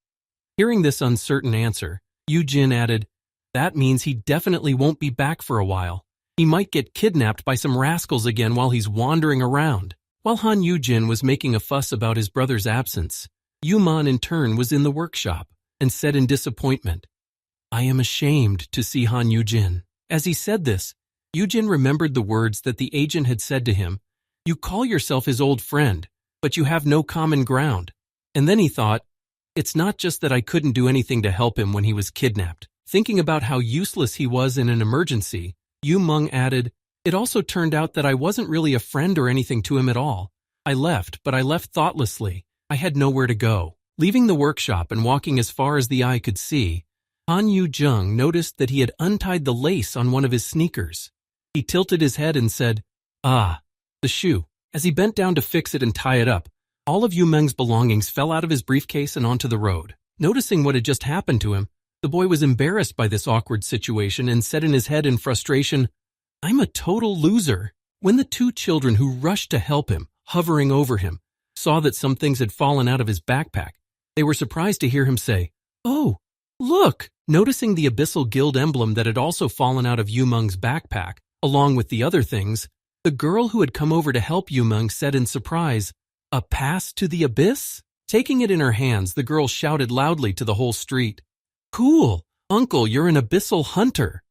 Hearing this uncertain answer, Yu Jin added, "That means he definitely won't be back for a while. He might get kidnapped by some rascals again while he's wandering around." While Han Yujin was making a fuss about his brother's absence, Yu Man in turn was in the workshop and said in disappointment, "I am ashamed to see Han Yujin." As he said this, Yujin remembered the words that the agent had said to him, "You call yourself his old friend, but you have no common ground." And then he thought, "It's not just that I couldn't do anything to help him when he was kidnapped." Thinking about how useless he was in an emergency, Yu Meng added, "It also turned out that I wasn't really a friend or anything to him at all. I left, but I left thoughtlessly. I had nowhere to go." Leaving the workshop and walking as far as the eye could see, Han Yu-jung noticed that he had untied the lace on one of his sneakers. He tilted his head and said, "Ah, the shoe." As he bent down to fix it and tie it up, all of Yu Meng's belongings fell out of his briefcase and onto the road. Noticing what had just happened to him, the boy was embarrassed by this awkward situation and said in his head in frustration, "I'm a total loser." When the two children who rushed to help him, hovering over him, saw that some things had fallen out of his backpack, they were surprised to hear him say, "Oh, look!" Noticing the Abyssal Guild emblem that had also fallen out of Yu Meng's backpack, along with the other things, the girl who had come over to help Yu Meng said in surprise, "A pass to the abyss?" Taking it in her hands, the girl shouted loudly to the whole street, "Cool! Uncle, you're an abyssal hunter!"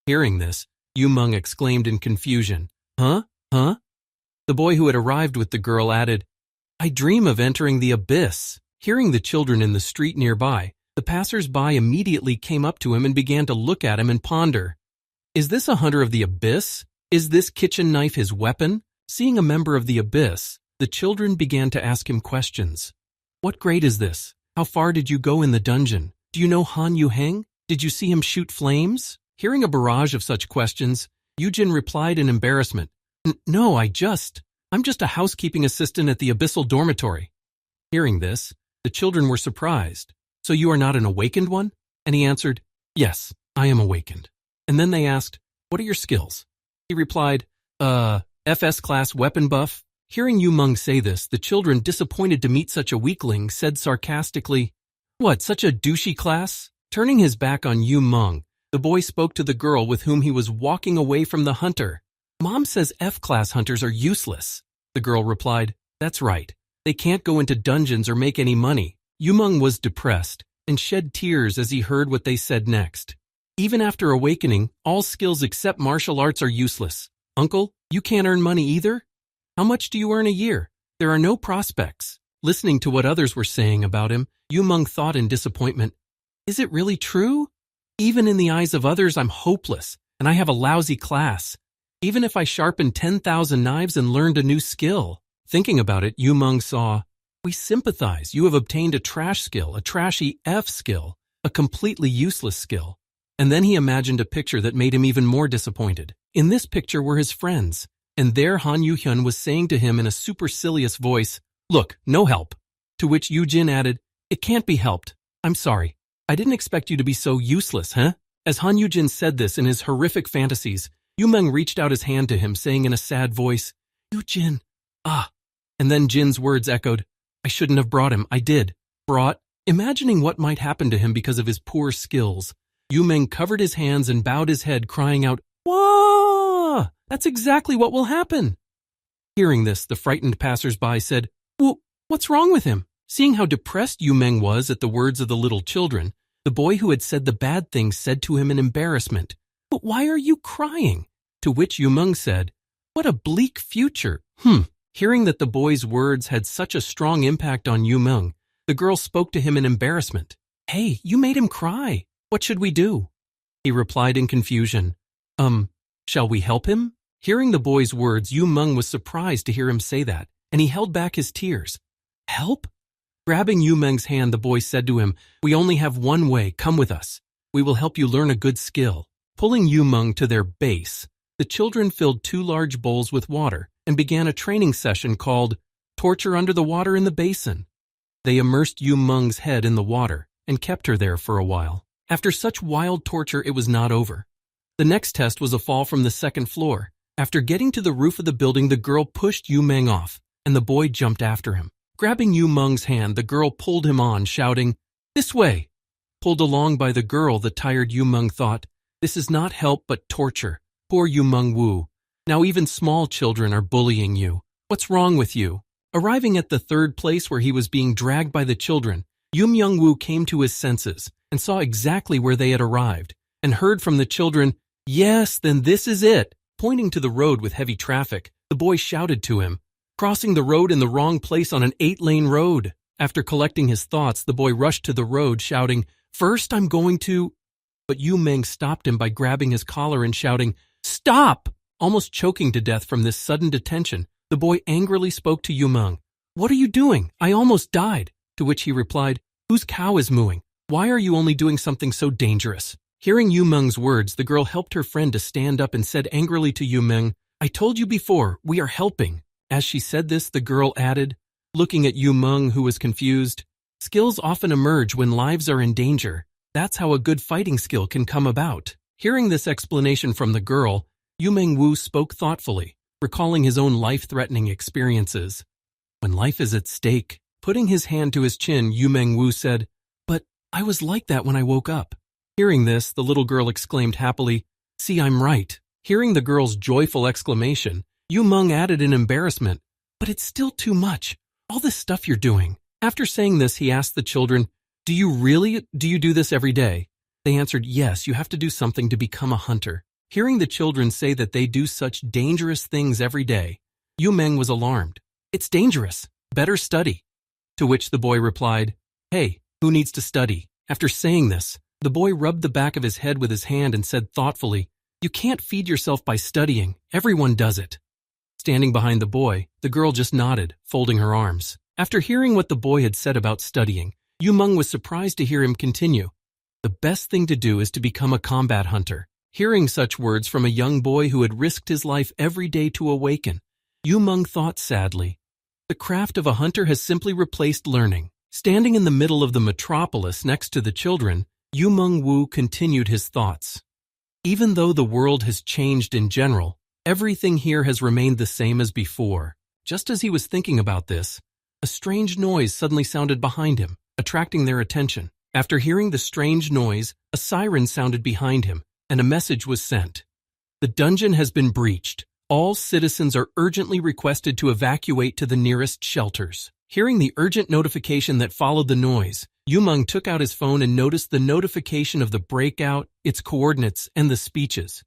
Hearing this, Yu Meng exclaimed in confusion, Huh? The boy who had arrived with the girl added, "I dream of entering the abyss." Hearing the children in the street nearby, the passers-by immediately came up to him and began to look at him and ponder. Is this a hunter of the abyss? Is this kitchen knife his weapon? Seeing a member of the abyss, the children began to ask him questions. What grade is this? How far did you go in the dungeon? Do you know Han Yu-heng? Did you see him shoot flames? Hearing a barrage of such questions, Yujin replied in embarrassment, No, I'm just a housekeeping assistant at the abyssal dormitory." Hearing this, the children were surprised. "So you are not an awakened one?" And he answered, "Yes, I am awakened." And then they asked, "What are your skills?" He replied, FS class weapon buff." Hearing Yu Meng say this, the children, disappointed to meet such a weakling, said sarcastically, "What, such a douchey class?" Turning his back on Yu Meng, the boy spoke to the girl with whom he was walking away from the hunter. "Mom says F-class hunters are useless." The girl replied, "That's right. They can't go into dungeons or make any money." Yu Meng was depressed and shed tears as he heard what they said next. "Even after awakening, all skills except martial arts are useless. Uncle, you can't earn money either? How much do you earn a year? There are no prospects." Listening to what others were saying about him, Yu Meng thought in disappointment, "Is it really true? Even in the eyes of others, I'm hopeless, and I have a lousy class. Even if I sharpened 10,000 knives and learned a new skill." Thinking about it, Yu Meng saw, "We sympathize. You have obtained a trash skill, a trashy F skill, a completely useless skill." And then he imagined a picture that made him even more disappointed. In this picture were his friends, and there Han Yuhyun was saying to him in a supercilious voice, "Look, no help." To which Yujin added, "It can't be helped. I'm sorry. I didn't expect you to be so useless, huh?" As Han Yujin said this in his horrific fantasies, Yu Meng reached out his hand to him, saying in a sad voice, "Yujin, ah." And then Jin's words echoed, "I shouldn't have brought him. I did. Brought." Imagining what might happen to him because of his poor skills, Yu Meng covered his hands and bowed his head, crying out, "Wah! That's exactly what will happen." Hearing this, the frightened passers-by said, "Well, what's wrong with him?" Seeing how depressed Yu Meng was at the words of the little children, the boy who had said the bad things said to him in embarrassment, "But why are you crying?" To which Yu Meng said, "What a bleak future." Hearing that the boy's words had such a strong impact on Yu Meng, the girl spoke to him in embarrassment. "Hey, you made him cry. What should we do?" He replied in confusion, Shall we help him?" Hearing the boy's words, Yuhun was surprised to hear him say that, and he held back his tears. "Help?" Grabbing Yuhun's hand, the boy said to him, "We only have one way. Come with us. We will help you learn a good skill." Pulling Yuhun to their base, the children filled 2 large bowls with water and began a training session called Torture Under the Water in the Basin. They immersed Yuhun's head in the water and kept her there for a while. After such wild torture, it was not over. The next test was a fall from the 2nd floor. After getting to the roof of the building, the girl pushed Yuhun off, and the boy jumped after him. Grabbing Yuhun's hand, the girl pulled him on, shouting, "This way!" Pulled along by the girl, the tired Yuhun thought, "This is not help but torture. Poor Yuhun Woo. Now even small children are bullying you. What's wrong with you?" Arriving at the 3rd place where he was being dragged by the children, Yuhun Woo came to his senses and saw exactly where they had arrived, and heard from the children, "Yes, then this is it." Pointing to the road with heavy traffic, the boy shouted to him, "Crossing the road in the wrong place on an 8-lane road." After collecting his thoughts, the boy rushed to the road, shouting, "First I'm going to—" But Yuhun stopped him by grabbing his collar and shouting, "Stop!" Almost choking to death from this sudden detention, the boy angrily spoke to Yuhun. "What are you doing? I almost died." To which he replied, "Whose cow is mooing? Why are you only doing something so dangerous?" Hearing Yuhun's words, the girl helped her friend to stand up and said angrily to Yuhun, "I told you before, we are helping." As she said this, the girl added, looking at Yuhun, who was confused, "Skills often emerge when lives are in danger. That's how a good fighting skill can come about." Hearing this explanation from the girl, Yuhun Woo spoke thoughtfully, recalling his own life-threatening experiences. When life is at stake, putting his hand to his chin, Yuhun Woo said, "But I was like that when I woke up." Hearing this, the little girl exclaimed happily, "See, I'm right." Hearing the girl's joyful exclamation, Yuhun added in embarrassment, "But it's still too much. All this stuff you're doing." After saying this, he asked the children, Do you do this every day?" They answered, "Yes, you have to do something to become a hunter." Hearing the children say that they do such dangerous things every day, Yuhun was alarmed. "It's dangerous. Better study." To which the boy replied, "Hey, who needs to study?" After saying this, the boy rubbed the back of his head with his hand and said thoughtfully, "You can't feed yourself by studying. Everyone does it." Standing behind the boy, the girl just nodded, folding her arms. After hearing what the boy had said about studying, Yuhun was surprised to hear him continue, "The best thing to do is to become a combat hunter." Hearing such words from a young boy who had risked his life every day to awaken, Yuhun thought sadly, "The craft of a hunter has simply replaced learning." Standing in the middle of the metropolis next to the children, Yuhun Woo continued his thoughts. Even though the world has changed in general, everything here has remained the same as before. Just as he was thinking about this, a strange noise suddenly sounded behind him, attracting their attention. After hearing the strange noise, a siren sounded behind him, and a message was sent. "The dungeon has been breached. All citizens are urgently requested to evacuate to the nearest shelters." Hearing the urgent notification that followed the noise, Yuhun took out his phone and noticed the notification of the breakout, its coordinates, and the speeches.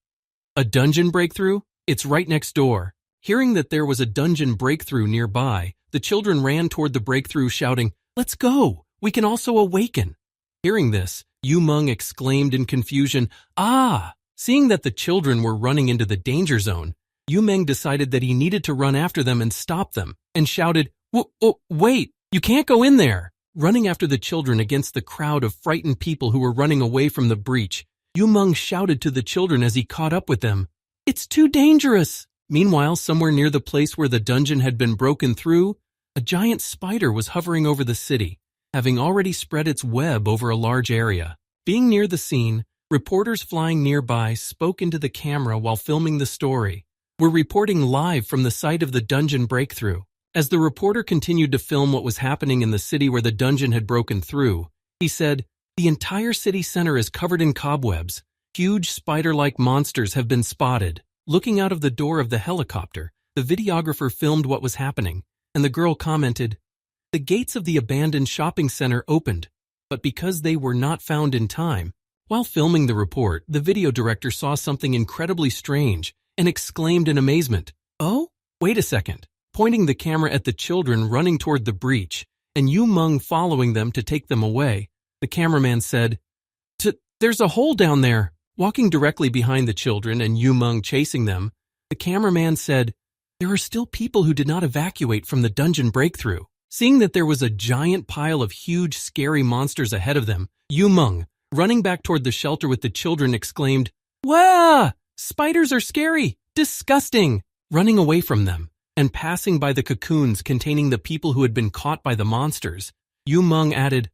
"A dungeon breakthrough? It's right next door." Hearing that there was a dungeon breakthrough nearby, the children ran toward the breakthrough shouting, "Let's go! We can also awaken!" Hearing this, Yuhun exclaimed in confusion, "Ah!" Seeing that the children were running into the danger zone, Yuhun decided that he needed to run after them and stop them, and shouted, Wait! You can't go in there!" Running after the children against the crowd of frightened people who were running away from the breach, Yuhun shouted to the children as he caught up with them, "It's too dangerous!" Meanwhile, somewhere near the place where the dungeon had been broken through, a giant spider was hovering over the city, having already spread its web over a large area. Being near the scene, reporters flying nearby spoke into the camera while filming the story. "We're reporting live from the site of the dungeon breakthrough." As the reporter continued to film what was happening in the city where the dungeon had broken through, he said, "The entire city center is covered in cobwebs. Huge spider-like monsters have been spotted." Looking out of the door of the helicopter, the videographer filmed what was happening, and the girl commented, "The gates of the abandoned shopping center opened, but because they were not found in time." While filming the report, the video director saw something incredibly strange and exclaimed in amazement, "Oh, wait a second," pointing the camera at the children running toward the breach, and Yuhun following them to take them away. The cameraman said, There's a hole down there. Walking directly behind the children and Yuhun chasing them, the cameraman said, there are still people who did not evacuate from the dungeon breakthrough. Seeing that there was a giant pile of huge, scary monsters ahead of them, Yuhun, running back toward the shelter with the children, exclaimed, "Wah! Spiders are scary! Disgusting!" Running away from them and passing by the cocoons containing the people who had been caught by the monsters, Yuhun added,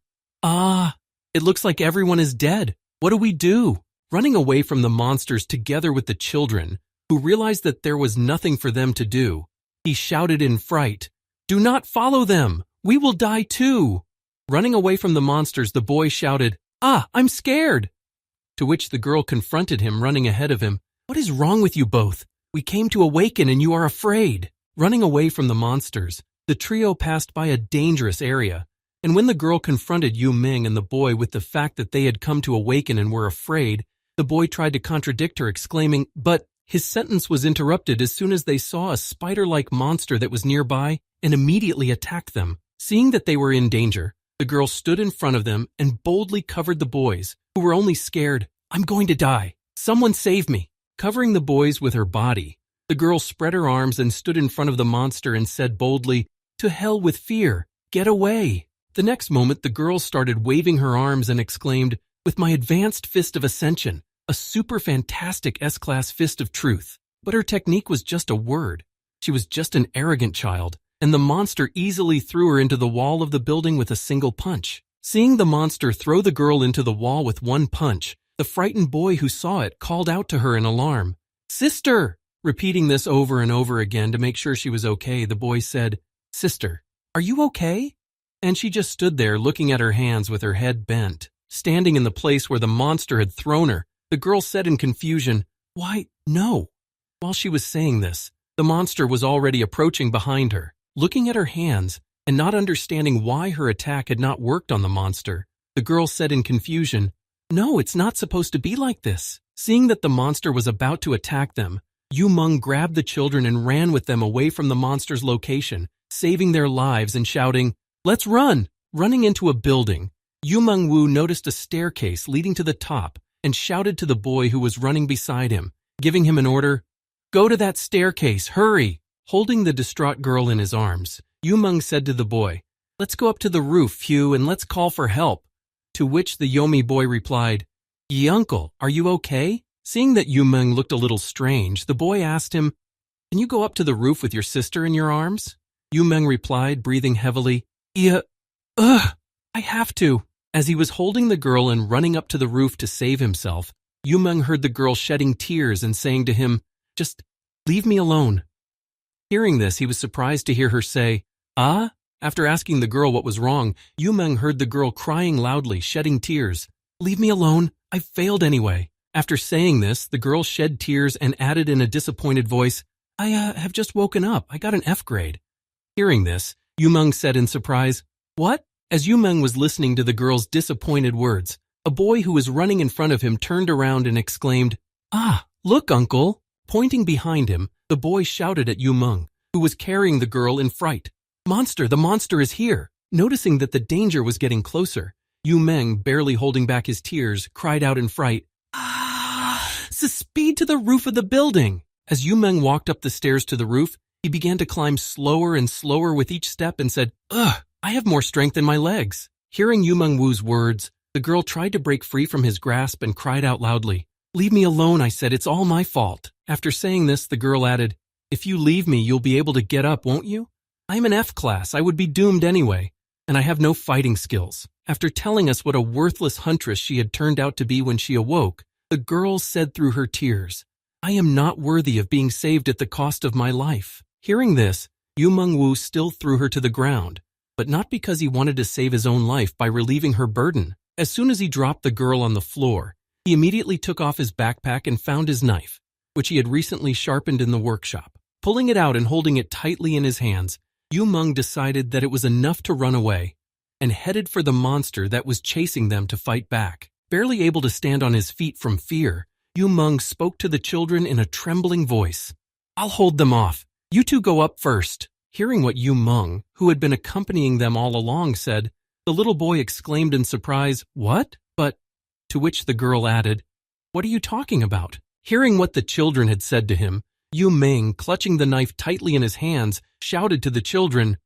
it looks like everyone is dead. What do we do? Running away from the monsters together with the children, who realized that there was nothing for them to do, he shouted in fright, "Do not follow them! We will die too!" Running away from the monsters, the boy shouted, I'm scared! To which the girl confronted him, running ahead of him, "What is wrong with you both? We came to awaken and you are afraid." Running away from the monsters, the trio passed by a dangerous area, and when the girl confronted Yuhun and the boy with the fact that they had come to awaken and were afraid, the boy tried to contradict her, exclaiming, but his sentence was interrupted as soon as they saw a spider-like monster that was nearby and immediately attacked them. Seeing that they were in danger, the girl stood in front of them and boldly covered the boys, who were only scared. "I'm going to die. Someone save me." Covering the boys with her body, the girl spread her arms and stood in front of the monster and said boldly, "To hell with fear. Get away." The next moment, the girl started waving her arms and exclaimed, "With my advanced fist of ascension, a super fantastic S-class fist of truth." But her technique was just a word. She was just an arrogant child, and the monster easily threw her into the wall of the building with a single punch. Seeing the monster throw the girl into the wall with one punch, the frightened boy who saw it called out to her in alarm, "Sister!" Repeating this over and over again to make sure she was okay, the boy said, "Sister, are you okay?" And she just stood there looking at her hands with her head bent. Standing in the place where the monster had thrown her, the girl said in confusion, "Why, no." While she was saying this, the monster was already approaching behind her. Looking at her hands and not understanding why her attack had not worked on the monster, the girl said in confusion, "No, it's not supposed to be like this." Seeing that the monster was about to attack them, Yuhun grabbed the children and ran with them away from the monster's location, saving their lives and shouting, "Let's run!" Running into a building, Yuhun noticed a staircase leading to the top and shouted to the boy who was running beside him, giving him an order, "Go to that staircase, hurry!" Holding the distraught girl in his arms, Yuhun said to the boy, "Let's go up to the roof, Hugh, and let's call for help." To which the Yomi boy replied, "Ye uncle, are you okay?" Seeing that Yuhun looked a little strange, the boy asked him, "Can you go up to the roof with your sister in your arms?" Yuhun replied, breathing heavily, "Yeah, I have to." As he was holding the girl and running up to the roof to save himself, Yuhun heard the girl shedding tears and saying to him, "Just leave me alone." Hearing this, he was surprised to hear her say, "Ah?" After asking the girl what was wrong, Yuhun heard the girl crying loudly, shedding tears. "Leave me alone. I failed anyway." After saying this, the girl shed tears and added in a disappointed voice, I have just woken up. I got an F grade." Hearing this, Yuhun said in surprise, "What?" As Yuhun was listening to the girl's disappointed words, a boy who was running in front of him turned around and exclaimed, Look, uncle." Pointing behind him, the boy shouted at Yuhun, who was carrying the girl in fright, "Monster, the monster is here." Noticing that the danger was getting closer, Yuhun, barely holding back his tears, cried out in fright, "Speed to the roof of the building." As Yuhun walked up the stairs to the roof, he began to climb slower and slower with each step and said, "Ugh, I have more strength in my legs." Hearing Yuhun Wu's words, the girl tried to break free from his grasp and cried out loudly, "Leave me alone," I said, "it's all my fault." After saying this, the girl added, "If you leave me, you'll be able to get up, won't you? I'm an F class, I would be doomed anyway, and I have no fighting skills." After telling us what a worthless huntress she had turned out to be when she awoke, the girl said through her tears, "I am not worthy of being saved at the cost of my life." Hearing this, Yuhun Wu still threw her to the ground, but not because he wanted to save his own life by relieving her burden. As soon as he dropped the girl on the floor, he immediately took off his backpack and found his knife, which he had recently sharpened in the workshop. Pulling it out and holding it tightly in his hands, Yuhun decided that it was enough to run away and headed for the monster that was chasing them to fight back. Barely able to stand on his feet from fear, Yuhun spoke to the children in a trembling voice. "I'll hold them off. You two go up first." Hearing what Yuhun, who had been accompanying them all along, said, The little boy exclaimed in surprise, "What? But," to which the girl added, "What are you talking about?" Hearing what the children had said to him, Yu Ming, clutching the knife tightly in his hands, shouted to the children,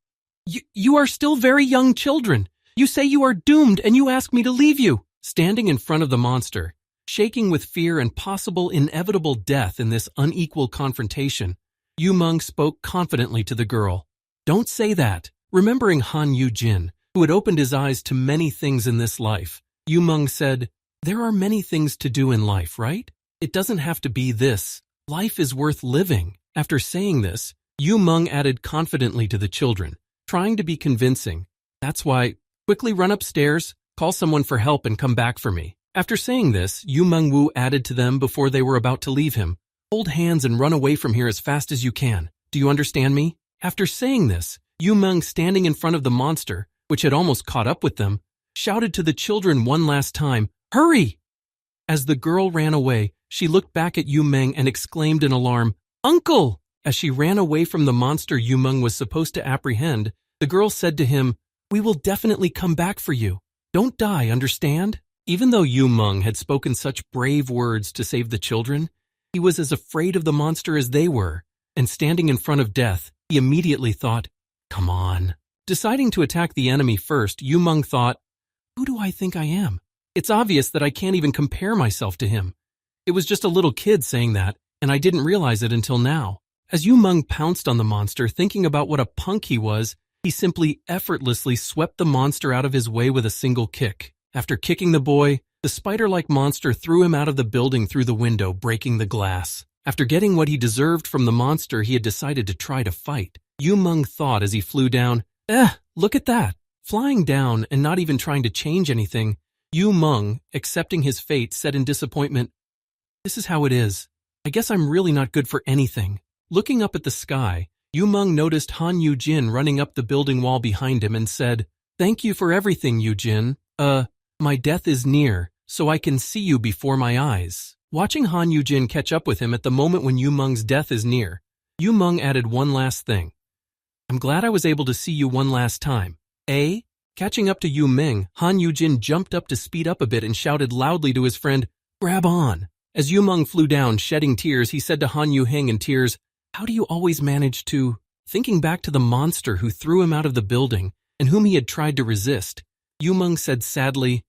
You are still very young children. You say you are doomed and you ask me to leave you." Standing in front of the monster, shaking with fear and possible inevitable death in this unequal confrontation, Yu Meng spoke confidently to the girl. "Don't say that." Remembering Han Yugin, who had opened his eyes to many things in this life, Yu Meng said, "There are many things to do in life, right? It doesn't have to be this. Life is worth living." After saying this, Yu Meng added confidently to the children, trying to be convincing, "That's why, quickly run upstairs, call someone for help and come back for me." After saying this, Yu Meng Wu added to them before they were about to leave him, "Hold hands and run away from here as fast as you can. Do you understand me?" After saying this, Yu Meng, standing in front of the monster, which had almost caught up with them, shouted to the children one last time, "Hurry!" As the girl ran away, she looked back at Yu Meng and exclaimed in alarm, "Uncle!" As she ran away from the monster Yu Meng was supposed to apprehend, the girl said to him, "We will definitely come back for you. Don't die, understand?" Even though Yu Meng had spoken such brave words to save the children, he was as afraid of the monster as they were, and standing in front of death, he immediately thought, "Come on." Deciding to attack the enemy first, Yu Meng thought, "Who do I think I am? It's obvious that I can't even compare myself to him. It was just a little kid saying that, and I didn't realize it until now." As Yu Meng pounced on the monster, thinking about what a punk he was, he simply effortlessly swept the monster out of his way with a single kick. After kicking the boy, the spider-like monster threw him out of the building through the window, breaking the glass. After getting what he deserved from the monster, he had decided to try to fight. Yu Meng thought as he flew down, look at that. Flying down and not even trying to change anything, Yu Meng, accepting his fate, said in disappointment, "This is how it is. I guess I'm really not good for anything." Looking up at the sky, Yu Meng noticed Han Yugin running up the building wall behind him and said, "Thank you for everything, Yugin. My death is near, so I can see you before my eyes." Watching Han Yugin catch up with him at the moment when Yu Meng's death is near, Yu Meng added one last thing. "I'm glad I was able to see you one last time. Eh?" Catching up to Yu Meng, Han Yugin jumped up to speed up a bit and shouted loudly to his friend, "Grab on." As Yu Meng flew down, shedding tears, he said to Han Yuheng in tears, "How do you always manage to—" Thinking back to the monster who threw him out of the building and whom he had tried to resist, Yu Meng said sadly,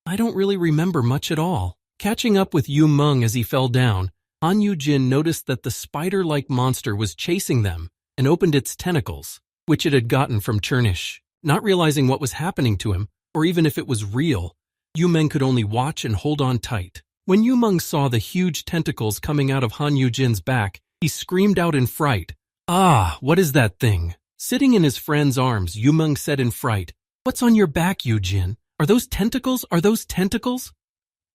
"I don't really remember much at all." Catching up with Yu Meng as he fell down, Han Yujin noticed that the spider-like monster was chasing them and opened its tentacles, which it had gotten from Chernish. Not realizing what was happening to him, or even if it was real, Yu Meng could only watch and hold on tight. When Yu Meng saw the huge tentacles coming out of Han Yujin's back, he screamed out in fright, "Ah, what is that thing?" Sitting in his friend's arms, Yu Meng said in fright, "What's on your back, Yujin? Are those tentacles? Are those tentacles?"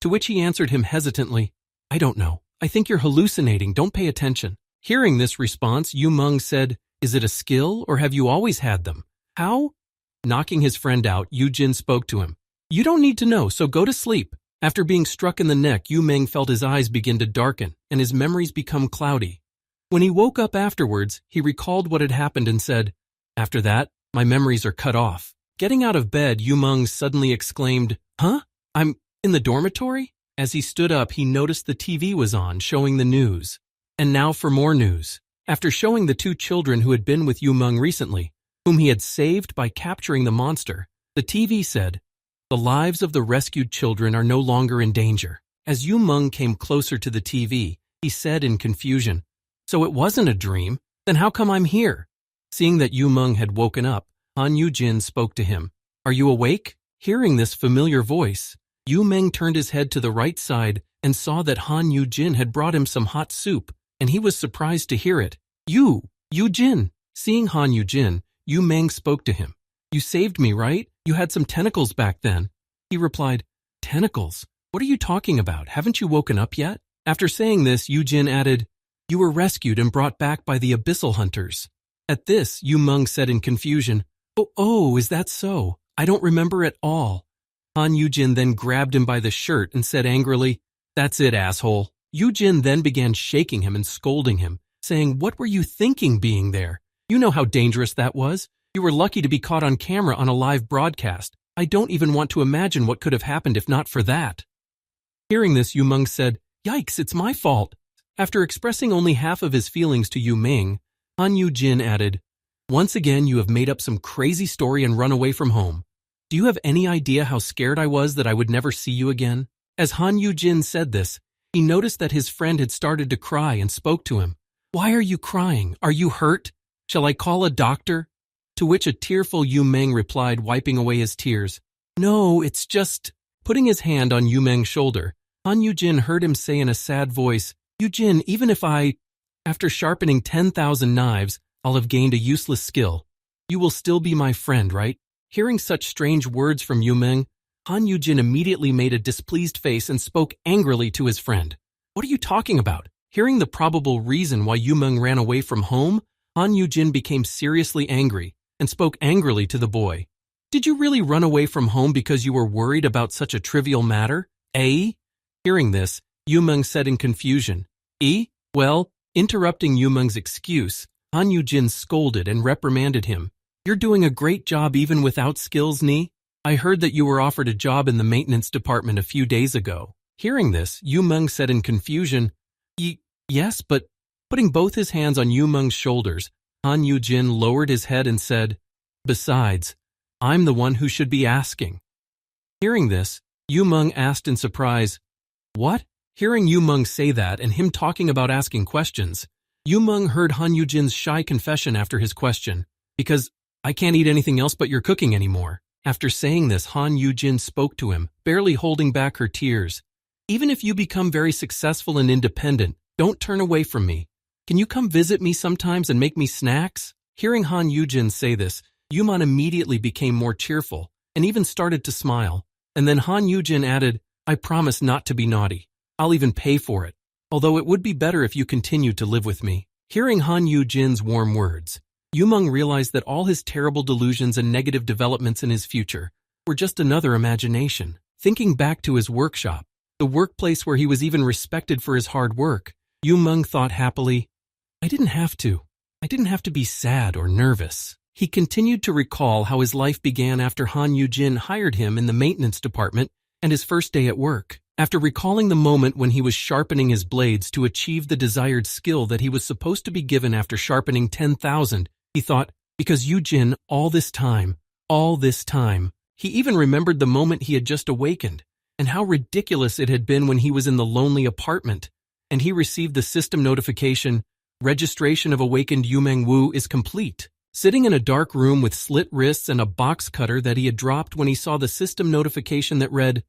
To which he answered him hesitantly, "I don't know. I think you're hallucinating. Don't pay attention." Hearing this response, Yu Meng said, "Is it a skill, or have you always had them? How?" Knocking his friend out, Yujin spoke to him. "You don't need to know, so go to sleep." After being struck in the neck, Yu Meng felt his eyes begin to darken and his memories become cloudy. When he woke up afterwards, he recalled what had happened and said, "After that, my memories are cut off." Getting out of bed, Yu Meng suddenly exclaimed, "Huh? I'm in the dormitory?" As he stood up, he noticed the TV was on, showing the news. And now for more news. After showing the two children who had been with Yu Meng recently, whom he had saved by capturing the monster, the TV said, "The lives of the rescued children are no longer in danger." As Yu Meng came closer to the TV, he said in confusion, "So it wasn't a dream? Then how come I'm here?" Seeing that Yu Meng had woken up, Han Yujin spoke to him. "Are you awake?" Hearing this familiar voice, Yu Meng turned his head to the right side and saw that Han Yujin had brought him some hot soup, and he was surprised to hear it. Yujin." Seeing Han Yujin, Yu Meng spoke to him. "You saved me, right? You had some tentacles back then." He replied, "Tentacles? What are you talking about? Haven't you woken up yet?" After saying this, Yujin added, "You were rescued and brought back by the abyssal hunters." At this, Yu Meng said in confusion, Oh, is that so? I don't remember at all." Han Yujin then grabbed him by the shirt and said angrily, "That's it, asshole." Yujin then began shaking him and scolding him, saying, "What were you thinking being there? You know how dangerous that was. You were lucky to be caught on camera on a live broadcast. I don't even want to imagine what could have happened if not for that. Hearing this, Yuhun said, Yikes, it's my fault. After expressing only half of his feelings to Yuhun, Han Yugin added, Once again you have made up some crazy story and run away from home. Do you have any idea how scared I was that I would never see you again? As Han Yugin said this, he noticed that his friend had started to cry and spoke to him. Why are you crying? Are you hurt? Shall I call a doctor? To which a tearful Yuhun replied, wiping away his tears, No, it's just... Putting his hand on Yuhun's shoulder, Han Yugin heard him say in a sad voice, Yugin, even if after sharpening 10,000 knives, I'll have gained a useless skill. You will still be my friend, right? Hearing such strange words from Yuhun, Han Yugin immediately made a displeased face and spoke angrily to his friend. What are you talking about? Hearing the probable reason why Yuhun ran away from home, Han Yugin became seriously angry and spoke angrily to the boy. Did you really run away from home because you were worried about such a trivial matter? Eh? Hearing this, Yuhun said in confusion. Well, interrupting Yuhun's excuse, Han Yugin scolded and reprimanded him. You're doing a great job even without skills, Ni? I heard that you were offered a job in the maintenance department a few days ago. Hearing this, Yuhun said in confusion, Yes, but putting both his hands on Yuhun's shoulders, Han Yugin lowered his head and said, Besides, I'm the one who should be asking. Hearing this, Yuhun asked in surprise, What? Hearing Yuhun say that and him talking about asking questions, Yuhun heard Han Yujin's shy confession after his question, Because I can't eat anything else but your cooking anymore. After saying this, Han Yugin spoke to him, barely holding back her tears. Even if you become very successful and independent, don't turn away from me. Can you come visit me sometimes and make me snacks? Hearing Han Yugin say this, Yuhun immediately became more cheerful and even started to smile. And then Han Yugin added, I promise not to be naughty. I'll even pay for it. Although it would be better if you continued to live with me. Hearing Han Yujin's warm words, Yuhun realized that all his terrible delusions and negative developments in his future were just another imagination. Thinking back to his workshop, the workplace where he was even respected for his hard work, Yuhun thought happily, I didn't have to be sad or nervous. He continued to recall how his life began after Han Yugin hired him in the maintenance department and his first day at work. After recalling the moment when he was sharpening his blades to achieve the desired skill that he was supposed to be given after sharpening 10,000, he thought, because Yugin, all this time. He even remembered the moment he had just awakened, and how ridiculous it had been when he was in the lonely apartment, and he received the system notification, registration of awakened Yuhun Wu is complete. Sitting in a dark room with slit wrists and a box cutter that he had dropped when he saw the system notification that read,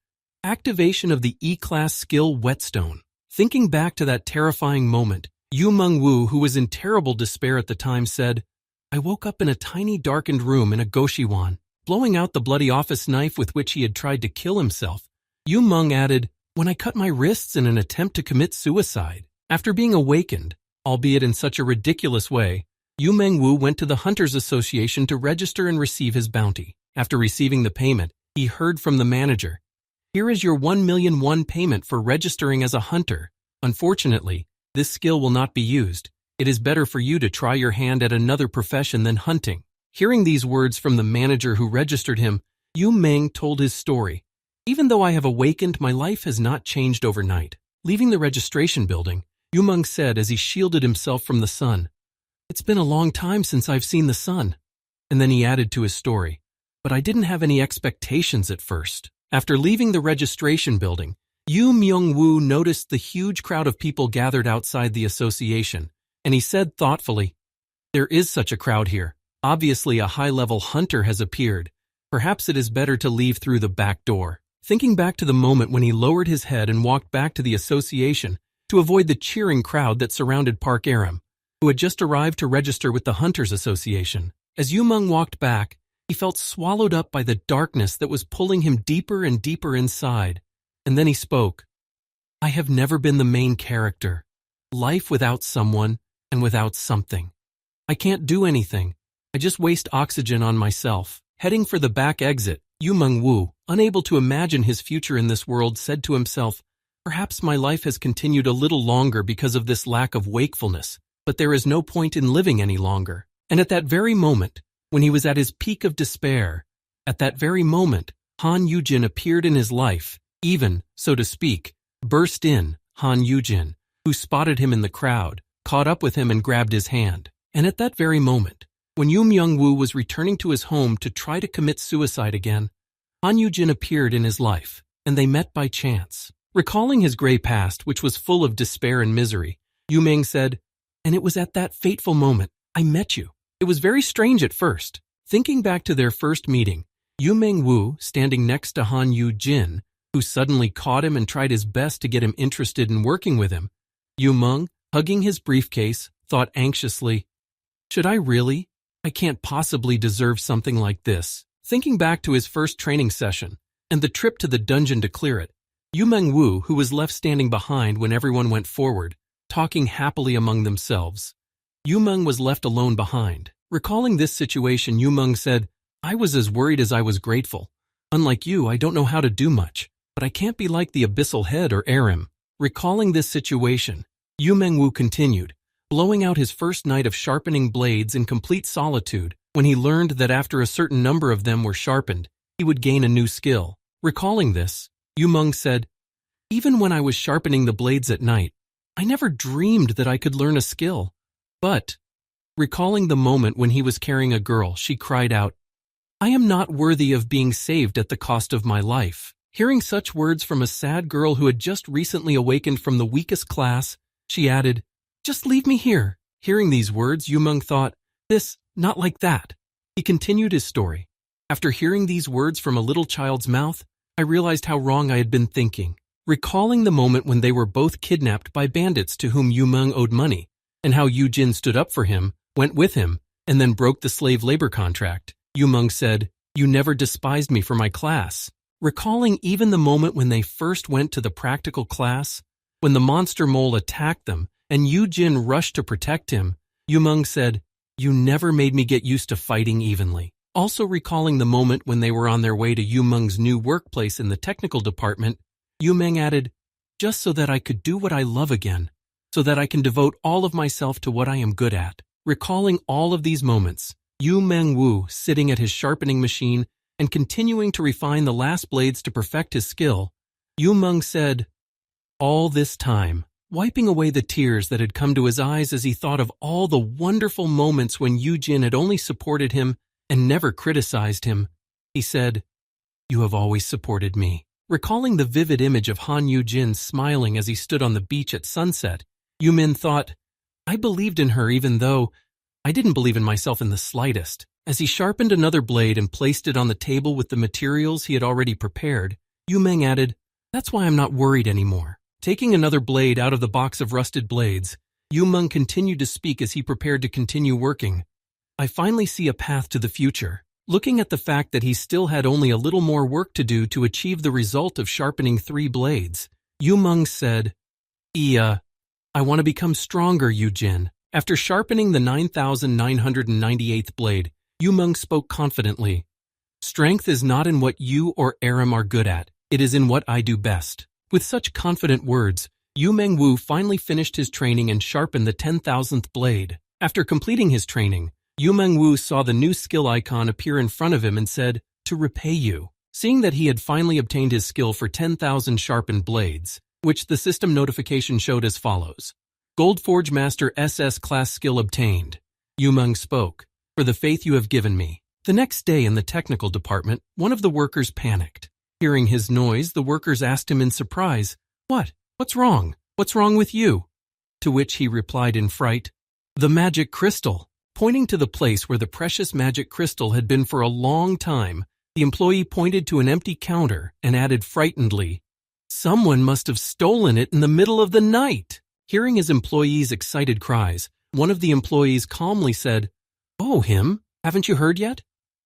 Activation of the E-Class skill Whetstone. Thinking back to that terrifying moment, Yuhun Wu, who was in terrible despair at the time, said, I woke up in a tiny darkened room in a goshiwan, blowing out the bloody office knife with which he had tried to kill himself. Yuhun added, when I cut my wrists in an attempt to commit suicide. After being awakened, albeit in such a ridiculous way, Yuhun Wu went to the Hunters Association to register and receive his bounty. After receiving the payment, he heard from the manager, Here is your 1,000,001 payment for registering as a hunter. Unfortunately, this skill will not be used. It is better for you to try your hand at another profession than hunting. Hearing these words from the manager who registered him, Yuhun told his story. Even though I have awakened, my life has not changed overnight. Leaving the registration building, Yuhun said as he shielded himself from the sun, It's been a long time since I've seen the sun. And then he added to his story, But I didn't have any expectations at first. After leaving the registration building, Yuhun Wu noticed the huge crowd of people gathered outside the association, and he said thoughtfully, There is such a crowd here. Obviously a high-level hunter has appeared. Perhaps it is better to leave through the back door. Thinking back to the moment when he lowered his head and walked back to the association to avoid the cheering crowd that surrounded Park Aram, who had just arrived to register with the Hunters Association. As Yuhun walked back, he felt swallowed up by the darkness that was pulling him deeper and deeper inside. And then he spoke. I have never been the main character. Life without someone and without something. I can't do anything. I just waste oxygen on myself. Heading for the back exit, Yuhun Wu, unable to imagine his future in this world, said to himself, Perhaps my life has continued a little longer because of this lack of wakefulness, but there is no point in living any longer. And at that very moment, when he was at his peak of despair, At that very moment, Han Yugin appeared in his life, even, so to speak, burst in. Han Yugin, who spotted him in the crowd, caught up with him and grabbed his hand. And at that very moment, when Yu Myung-woo was returning to his home to try to commit suicide again, Han Yugin appeared in his life, and they met by chance. Recalling his gray past, which was full of despair and misery, Yu Ming said, "And it was at that fateful moment I met you. It was very strange at first." Thinking back to their first meeting, Yu Myung-woo, standing next to Han Yugin, who suddenly caught him and tried his best to get him interested in working with him. Yu Meng, hugging his briefcase, thought anxiously, "Should I really? I can't possibly deserve something like this." Thinking back to his first training session and the trip to the dungeon to clear it, Yu Myung-woo, who was left standing behind when everyone went forward, talking happily among themselves. Yu Meng was left alone behind. Recalling this situation, Yu Meng said, "I was as worried as I was grateful. Unlike you, I don't know how to do much, but I can't be like the Abyssal Head or Aram." Recalling this situation, Yu Myung-woo continued, blowing out his first night of sharpening blades in complete solitude when he learned that after a certain number of them were sharpened, he would gain a new skill. Recalling this, Yu Meng said, "Even when I was sharpening the blades at night, I never dreamed that I could learn a skill. But," recalling the moment when he was carrying a girl, she cried out, "I am not worthy of being saved at the cost of my life." Hearing such words from a sad girl who had just recently awakened from the weakest class, she added, "Just leave me here." Hearing these words, Yu Meng thought, "This, not like that." He continued his story. "After hearing these words from a little child's mouth, I realized how wrong I had been thinking." Recalling the moment when they were both kidnapped by bandits to whom Yu Meng owed money, and how Yu Jin stood up for him, went with him, and then broke the slave labor contract, Yu Meng said, "You never despised me for my class." Recalling even the moment when they first went to the practical class, when the monster mole attacked them and Yu Jin rushed to protect him, Yu Meng said, "You never made me get used to fighting evenly." Also recalling the moment when they were on their way to Yu Meng's new workplace in the technical department, Yu Meng added, "Just so that I could do what I love again, so that I can devote all of myself to what I am good at." Recalling all of these moments, Yu Myung-woo, sitting at his sharpening machine and continuing to refine the last blades to perfect his skill, Yu Meng said, all this time, wiping away the tears that had come to his eyes as he thought of all the wonderful moments when Yu Jin had only supported him and never criticized him, he said, "You have always supported me." Recalling the vivid image of Han Yugin smiling as he stood on the beach at sunset, Yu Min thought, "I believed in her even though I didn't believe in myself in the slightest." As he sharpened another blade and placed it on the table with the materials he had already prepared, Yu Meng added, "That's why I'm not worried anymore." Taking another blade out of the box of rusted blades, Yu Meng continued to speak as he prepared to continue working. "I finally see a path to the future." Looking at the fact that he still had only a little more work to do to achieve the result of sharpening 3 blades, Yu Meng said, I want to become stronger, Yu Jin." After sharpening the 9,998th blade, Yu Meng spoke confidently, "Strength is not in what you or Aram are good at, it is in what I do best." With such confident words, Yu Myung-woo finally finished his training and sharpened the 10,000th blade. After completing his training, Yu Myung-woo saw the new skill icon appear in front of him and said, "To repay you." Seeing that he had finally obtained his skill for 10,000 sharpened blades, which the system notification showed as follows. Goldforge Master SS class skill obtained. Yu Meng spoke, "For the faith you have given me." The next day in the technical department, one of the workers panicked. Hearing his noise, the workers asked him in surprise, What's wrong? What's wrong with you?" To which he replied in fright, "The magic crystal." Pointing to the place where the precious magic crystal had been for a long time, the employee pointed to an empty counter and added frightenedly, "Someone must have stolen it in the middle of the night." Hearing his employee's excited cries, one of the employees calmly said, "Oh, him? Haven't you heard yet?"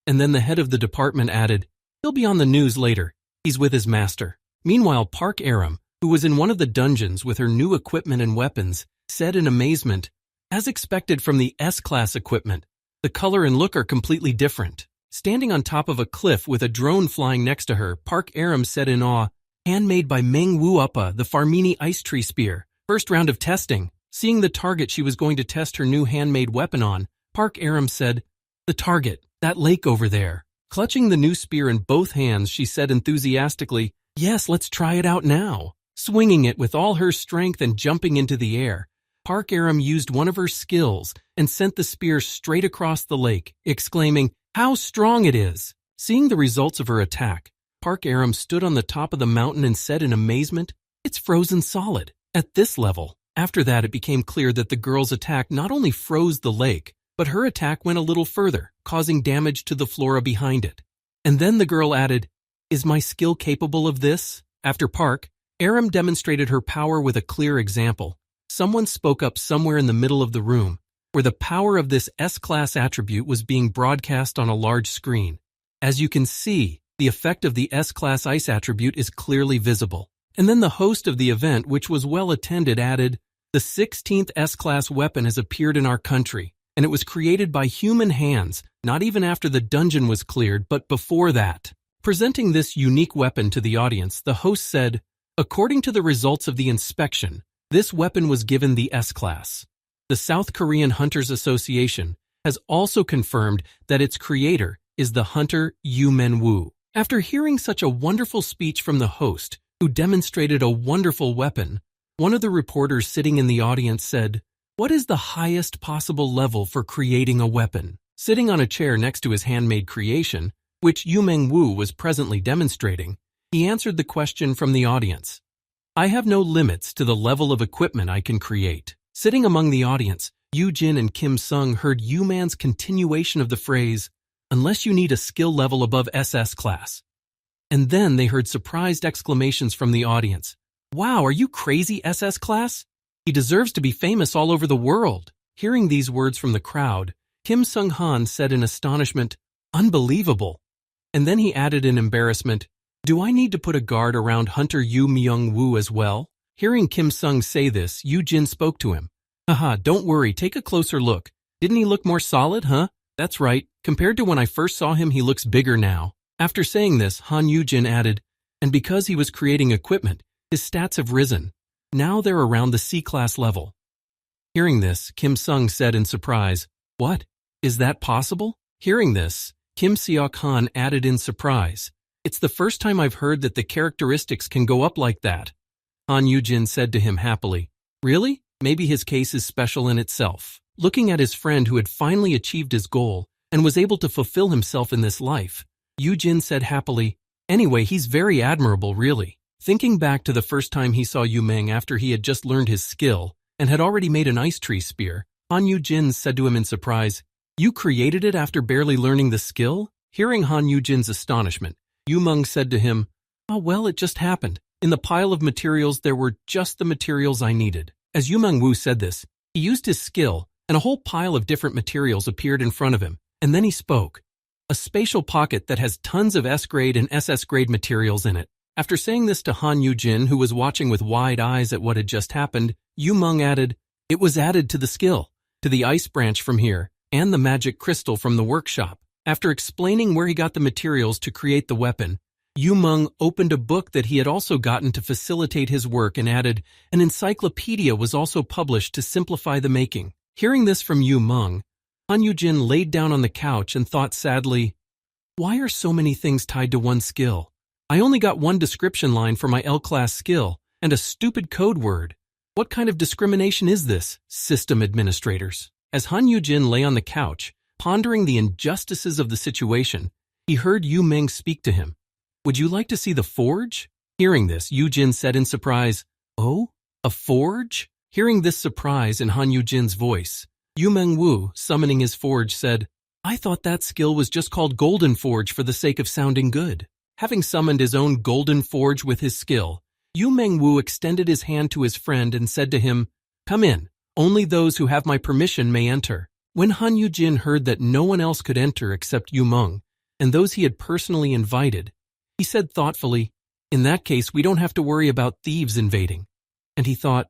And then the head of the department added, "He'll be on the news later. He's with his master." Meanwhile, Park Aram, who was in one of the dungeons with her new equipment and weapons, said in amazement, "As expected from the S-class equipment, the color and look are completely different." Standing on top of a cliff with a drone flying next to her, Park Aram said in awe, "Handmade by Meng Wu Uppa, the Farmini Ice Tree Spear. First round of testing." Seeing the target she was going to test her new handmade weapon on, Park Aram said, "The target, that lake over there." Clutching the new spear in both hands, she said enthusiastically, "Yes, let's try it out now." Swinging it with all her strength and jumping into the air, Park Aram used one of her skills and sent the spear straight across the lake, exclaiming, "How strong it is!" Seeing the results of her attack, Park Aram stood on the top of the mountain and said in amazement, "It's frozen solid." At this level, after that it became clear that the girl's attack not only froze the lake, but her attack went a little further, causing damage to the flora behind it. And then the girl added, "Is my skill capable of this?" After Park, Aram demonstrated her power with a clear example. Someone spoke up somewhere in the middle of the room, where the power of this S-class attribute was being broadcast on a large screen. As you can see, the effect of the S-class ice attribute is clearly visible. And then the host of the event, which was well attended, added, "The 16th S-class weapon has appeared in our country, and it was created by human hands, not even after the dungeon was cleared, but before that." Presenting this unique weapon to the audience, the host said, "According to the results of the inspection, this weapon was given the S-class. The South Korean Hunters Association has also confirmed that its creator is the hunter Yuhun." After hearing such a wonderful speech from the host, who demonstrated a wonderful weapon, one of the reporters sitting in the audience said, "What is the highest possible level for creating a weapon?" Sitting on a chair next to his handmade creation, which Yuhun was presently demonstrating, he answered the question from the audience. "I have no limits to the level of equipment I can create." Sitting among the audience, Zhou Zhen and Kim Sung heard Yuhun's continuation of the phrase, "Unless you need a skill level above SS class." And then they heard surprised exclamations from the audience. "Wow, are you crazy, SS class? He deserves to be famous all over the world." Hearing these words from the crowd, Kim Sung-han said in astonishment, "Unbelievable." And then he added in embarrassment, "Do I need to put a guard around Hunter Yu Myung-woo as well?" Hearing Kim Sung say this, Zhou Zhen spoke to him. "Haha, don't worry, take a closer look. Didn't he look more solid, huh? That's right, compared to when I first saw him, he looks bigger now." After saying this, Han Yugin added, "And because he was creating equipment, his stats have risen. Now they're around the C-class level." Hearing this, Kim Sung said in surprise, "What? Is that possible?" Hearing this, Kim Seok-han added in surprise, "It's the first time I've heard that the characteristics can go up like that." Han Yugin said to him happily, "Really? Maybe his case is special in itself." Looking at his friend who had finally achieved his goal and was able to fulfill himself in this life, Yujin said happily, "Anyway, he's very admirable, really." Thinking back to the first time he saw Yuhun after he had just learned his skill and had already made an ice tree spear, Han Yujin said to him in surprise, "You created it after barely learning the skill?" Hearing Han Yujin's astonishment, Yuhun said to him, "Oh well, it just happened. In the pile of materials there were just the materials I needed." As Yuhun said this, he used his skill, and a whole pile of different materials appeared in front of him, and then he spoke. "A spatial pocket that has tons of S-grade and SS-grade materials in it." After saying this to Han Yujin, who was watching with wide eyes at what had just happened, Yuhun added, "It was added to the skill, to the ice branch from here, and the magic crystal from the workshop." After explaining where he got the materials to create the weapon, Yuhun opened a book that he had also gotten to facilitate his work and added, "An encyclopedia was also published to simplify the making." Hearing this from Yuhun, Han Yujin laid down on the couch and thought sadly, "Why are so many things tied to one skill? I only got one description line for my L-class skill and a stupid code word. What kind of discrimination is this, system administrators?" As Han Yujin lay on the couch, pondering the injustices of the situation, he heard Yuhun speak to him. "Would you like to see the forge?" Hearing this, Yujin said in surprise, "Oh, a forge?" Hearing this surprise in Han Yujin's voice, Yuhun, summoning his forge, said, "I thought that skill was just called Golden Forge for the sake of sounding good." Having summoned his own Golden Forge with his skill, Yuhun extended his hand to his friend and said to him, "Come in, only those who have my permission may enter." When Han Yujin heard that no one else could enter except Yuhun and those he had personally invited, he said thoughtfully, "In that case, we don't have to worry about thieves invading." And he thought,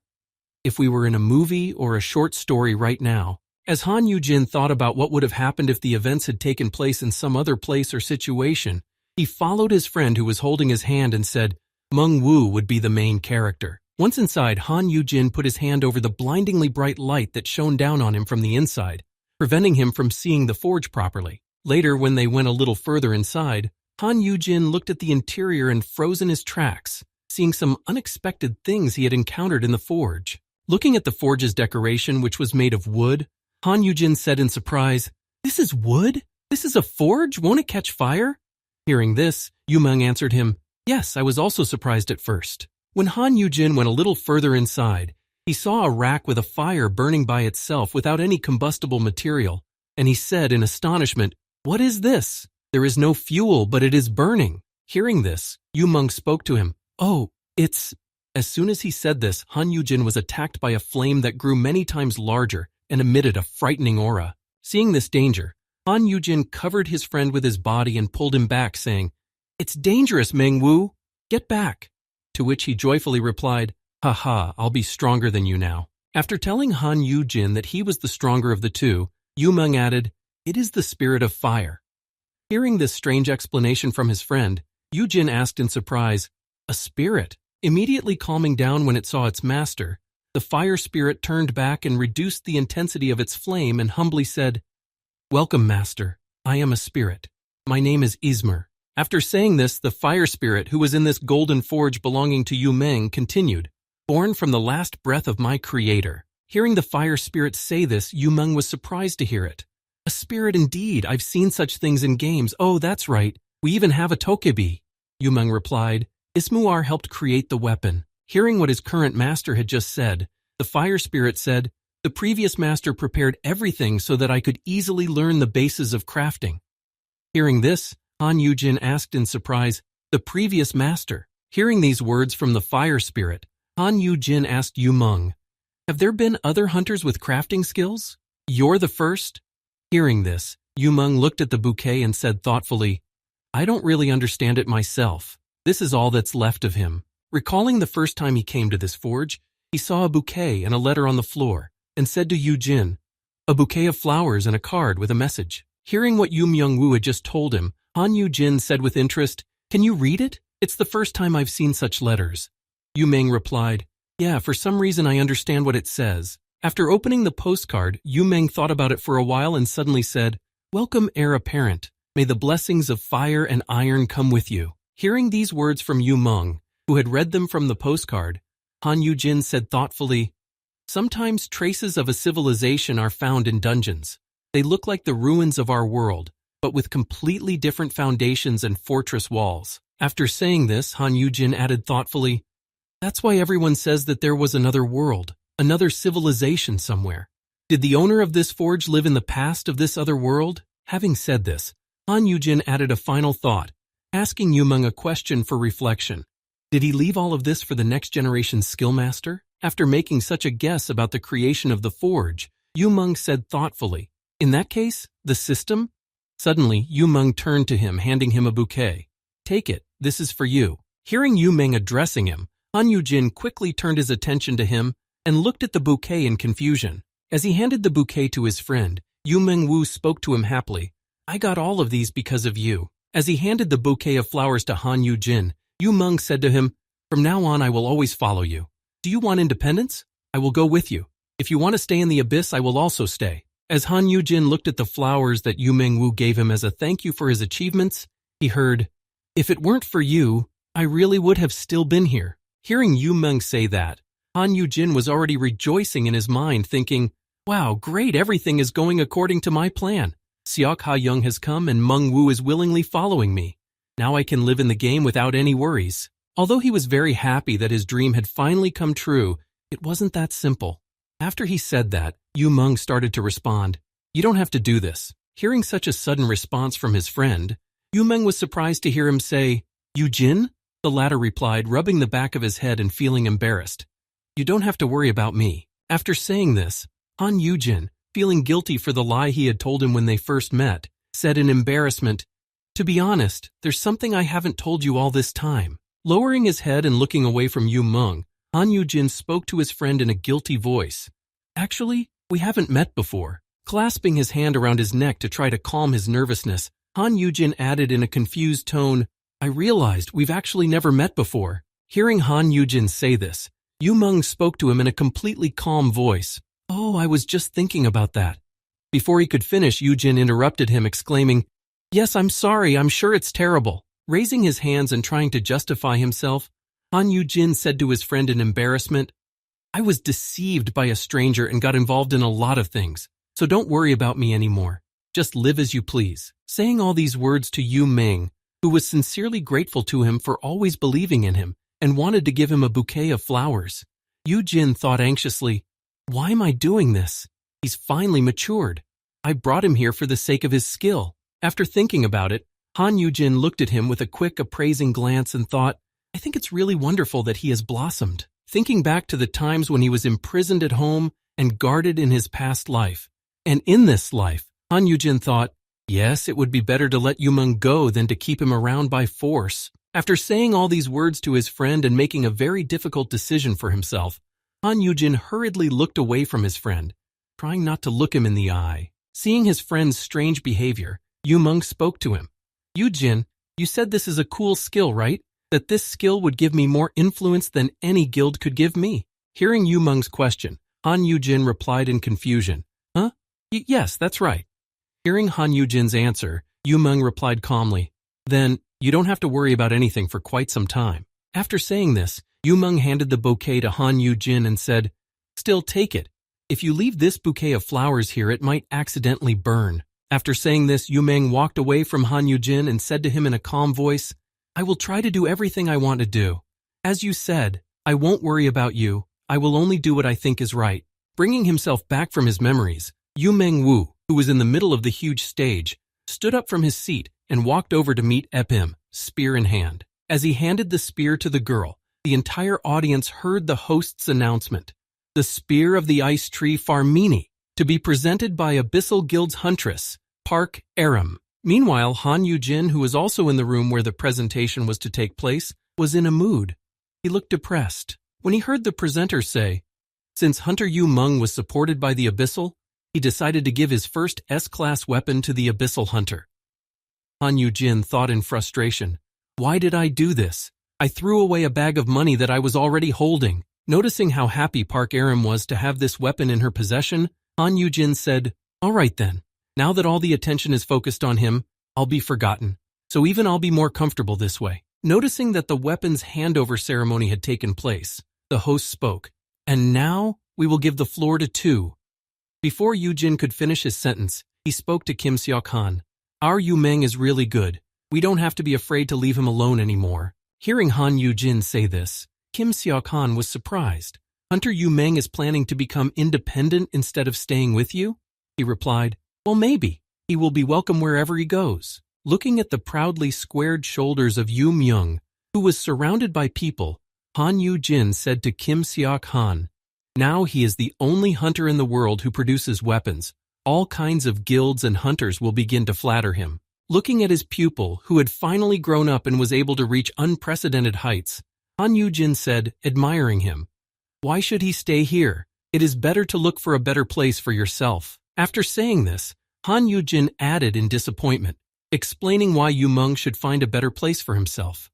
if we were in a movie or a short story right now. As Han Yujin thought about what would have happened if the events had taken place in some other place or situation, he followed his friend who was holding his hand and said, Meng Wu would be the main character. Once inside, Han Yujin put his hand over the blindingly bright light that shone down on him from the inside, preventing him from seeing the forge properly. Later, when they went a little further inside, Han Yugin looked at the interior and froze in his tracks, seeing some unexpected things he had encountered in the forge. Looking at the forge's decoration, which was made of wood, Han Yugin said in surprise, "This is wood? This is a forge? Won't it catch fire?" Hearing this, Yuhun answered him, "Yes, I was also surprised at first." When Han Yugin went a little further inside, he saw a rack with a fire burning by itself without any combustible material, and he said in astonishment, "What is this? There is no fuel, but it is burning." Hearing this, Yuhun spoke to him, "Oh, it's..." As soon as he said this, Han Yugin was attacked by a flame that grew many times larger and emitted a frightening aura. Seeing this danger, Han Yugin covered his friend with his body and pulled him back, saying, "It's dangerous, Mengwu. Get back." To which he joyfully replied, "Haha, I'll be stronger than you now." After telling Han Yugin that he was the stronger of the two, Yuhun added, "It is the spirit of fire." Hearing this strange explanation from his friend, Yugin asked in surprise, "A spirit?" Immediately calming down when it saw its master, the fire spirit turned back and reduced the intensity of its flame and humbly said, "Welcome, master. I am a spirit. My name is Ismer." After saying this, the fire spirit who was in this golden forge belonging to Yuhun continued, "Born from the last breath of my creator." Hearing the fire spirit say this, Yuhun was surprised to hear it. "A spirit indeed. I've seen such things in games. Oh, that's right. We even have a tokebi." Yuhun replied, "Ismuar helped create the weapon." Hearing what his current master had just said, the fire spirit said, "The previous master prepared everything so that I could easily learn the bases of crafting." Hearing this, Han Yugin asked in surprise, "The previous master?" Hearing these words from the fire spirit, Han Yugin asked Yuhun, "Have there been other hunters with crafting skills? You're the first?" Hearing this, Yuhun looked at the bouquet and said thoughtfully, "I don't really understand it myself. This is all that's left of him." Recalling the first time he came to this forge, he saw a bouquet and a letter on the floor, and said to Yugin, "A bouquet of flowers and a card with a message." Hearing what Yu Myung-woo had just told him, Han Yugin said with interest, "Can you read it? It's the first time I've seen such letters." Yu Meng replied, "Yeah, for some reason I understand what it says." After opening the postcard, Yu Meng thought about it for a while and suddenly said, "Welcome, heir apparent. May the blessings of fire and iron come with you." Hearing these words from Yu Meng, who had read them from the postcard, Han Yugin said thoughtfully, "Sometimes traces of a civilization are found in dungeons. They look like the ruins of our world, but with completely different foundations and fortress walls." After saying this, Han Yugin added thoughtfully, "That's why everyone says that there was another world, another civilization somewhere. Did the owner of this forge live in the past of this other world?" Having said this, Han Yugin added a final thought, asking Yuhun a question for reflection. Did he leave all of this for the next generation's skillmaster? After making such a guess about the creation of the forge, Yuhun said thoughtfully, "In that case, the system?" Suddenly, Yuhun turned to him, handing him a bouquet. "Take it, this is for you." Hearing Yuhun addressing him, Han Yugin quickly turned his attention to him and looked at the bouquet in confusion. As he handed the bouquet to his friend, Yu Mengwu spoke to him happily, "I got all of these because of you." As he handed the bouquet of flowers to Han Yugin, Yu Meng said to him, "From now on I will always follow you. Do you want independence? I will go with you. If you want to stay in the abyss, I will also stay." As Han Yugin looked at the flowers that Yu Mengwu gave him as a thank you for his achievements, he heard, "If it weren't for you, I really would have still been here." Hearing Yu Meng say that, Han Yugin was already rejoicing in his mind, thinking, "Wow, great, everything is going according to my plan. Seok Ha-young has come and Meng-woo is willingly following me. Now I can live in the game without any worries." Although he was very happy that his dream had finally come true, it wasn't that simple. After he said that, Yu Meng started to respond, "You don't have to do this." Hearing such a sudden response from his friend, Yu Meng was surprised to hear him say, "Yujin?" The latter replied, rubbing the back of his head and feeling embarrassed, "You don't have to worry about me." After saying this, Han Yugin, feeling guilty for the lie he had told him when they first met, said in embarrassment, "To be honest, there's something I haven't told you all this time." Lowering his head and looking away from Yu Meng, Han Yugin spoke to his friend in a guilty voice. "Actually, we haven't met before." Clasping his hand around his neck to try to calm his nervousness, Han Yugin added in a confused tone, "I realized we've actually never met before." Hearing Han Yugin say this, Yu Meng spoke to him in a completely calm voice. "Oh, I was just thinking about that. Before he could finish, Yujin interrupted him, exclaiming, "Yes, I'm sorry, I'm sure it's terrible." Raising his hands and trying to justify himself, Han Yugin said to his friend in embarrassment, "I was deceived by a stranger and got involved in a lot of things, so don't worry about me anymore. Just live as you please." Saying all these words to Yu Ming, who was sincerely grateful to him for always believing in him and wanted to give him a bouquet of flowers, Yu Jin thought anxiously, "Why am I doing this? He's finally matured. I brought him here for the sake of his skill." After thinking about it, Han Yujin looked at him with a quick, appraising glance and thought, "I think it's really wonderful that he has blossomed." Thinking back to the times when he was imprisoned at home and guarded in his past life. And in this life, Han Yujin thought, yes, it would be better to let Yumeng go than to keep him around by force. After saying all these words to his friend and making a very difficult decision for himself, Han Yujin hurriedly looked away from his friend, trying not to look him in the eye. Seeing his friend's strange behavior, Yumeng spoke to him. "Yujin, you said this is a cool skill, right? That this skill would give me more influence than any guild could give me." Hearing Yumeng's question, Han Yujin replied in confusion, "Huh? Yes, that's right." Hearing Han Yujin's answer, Yumeng replied calmly, "Then, you don't have to worry about anything for quite some time." After saying this, Yumeng handed the bouquet to Han Yujin and said, "Still, take it. If you leave this bouquet of flowers here, it might accidentally burn." After saying this, Yumeng walked away from Han Yujin and said to him in a calm voice, "I will try to do everything I want to do. As you said, I won't worry about you. I will only do what I think is right." Bringing himself back from his memories, Yumeng Wu, who was in the middle of the huge stage, stood up from his seat and walked over to meet Epim, spear in hand. As he handed the spear to the girl, the entire audience heard the host's announcement. The Spear of the Ice Tree Farmini, to be presented by Abyssal Guild's huntress, Park Aram. Meanwhile, Han Yujin, who was also in the room where the presentation was to take place, was in a mood. He looked depressed. When he heard the presenter say, since Hunter Yu Meng was supported by the Abyssal, he decided to give his first S-class weapon to the Abyssal Hunter. Han Yujin thought in frustration, "Why did I do this? I threw away a bag of money that I was already holding." Noticing how happy Park Aram was to have this weapon in her possession, Han Yujin said, "All right then, now that all the attention is focused on him, I'll be forgotten. So even I'll be more comfortable this way." Noticing that the weapon's handover ceremony had taken place, the host spoke, "And now we will give the floor to two." Before Yujin could finish his sentence, he spoke to Kim Seok-han. "Our Yu Meng is really good. We don't have to be afraid to leave him alone anymore." Hearing Han Yujin say this, Kim Seok-han was surprised. "Hunter Yu Meng is planning to become independent instead of staying with you?" He replied, "Well, maybe. He will be welcome wherever he goes." Looking at the proudly squared shoulders of Yu Myung, who was surrounded by people, Han Yujin said to Kim Seok-han, "Now he is the only hunter in the world who produces weapons. All kinds of guilds and hunters will begin to flatter him." Looking at his pupil, who had finally grown up and was able to reach unprecedented heights, Han Yujin said, admiring him, "Why should he stay here? It is better to look for a better place for yourself." After saying this, Han Yujin added in disappointment, explaining why Yu Meng should find a better place for himself.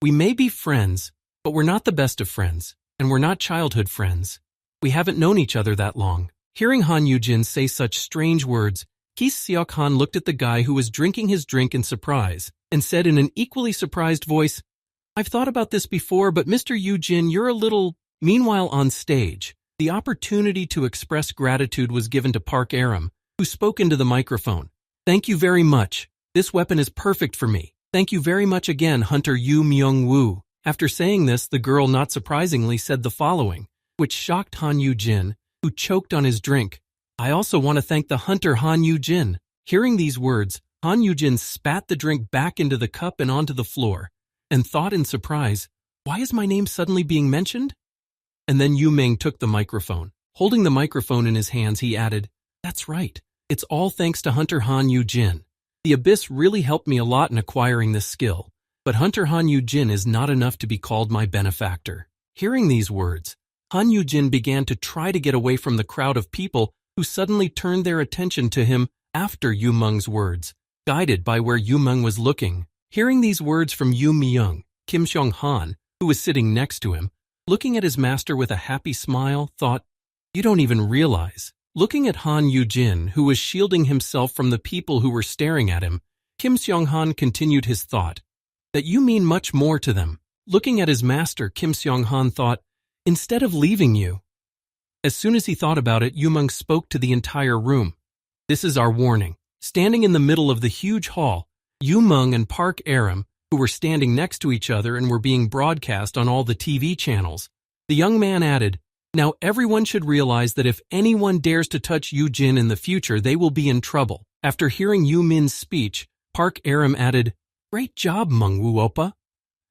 "We may be friends, but we're not the best of friends, and we're not childhood friends. We haven't known each other that long." Hearing Han Yujin say such strange words, Ki Seok-han looked at the guy who was drinking his drink in surprise and said in an equally surprised voice, "I've thought about this before, but Mr. Yujin, you're a little..." Meanwhile on stage, the opportunity to express gratitude was given to Park Aram, who spoke into the microphone. "Thank you very much. This weapon is perfect for me. Thank you very much again, Hunter Yu Myung-woo." After saying this, the girl not surprisingly said the following, which shocked Han Yujin, who choked on his drink. "I also want to thank the hunter Han Yujin." Hearing these words, Han Yujin spat the drink back into the cup and onto the floor, and thought in surprise, "Why is my name suddenly being mentioned?" And then Yu Ming took the microphone. Holding the microphone in his hands, he added, "That's right. It's all thanks to Hunter Han Yujin. The Abyss really helped me a lot in acquiring this skill, but Hunter Han Yujin is not enough to be called my benefactor." Hearing these words, Han Yujin began to try to get away from the crowd of people who suddenly turned their attention to him after Yu Meng's words, guided by where Yu Meng was looking. Hearing these words from Yu Myung, Kim Seok-han, who was sitting next to him, looking at his master with a happy smile, thought, "You don't even realize. Looking at Han Yugin, who was shielding himself from the people who were staring at him, Kim Seong-han continued his thought, that you mean much more to them. Looking at his master, Kim Seong-han thought, instead of leaving you. As soon as he thought about it, Yuhun spoke to the entire room. This is our warning. Standing in the middle of the huge hall, Yuhun and Park Aram, who were standing next to each other and were being broadcast on all the TV channels. The young man added, now everyone should realize that if anyone dares to touch Yujin in the future, they will be in trouble. After hearing Yu Min's speech, Park Aram added, great job, Mungwoo Oppa.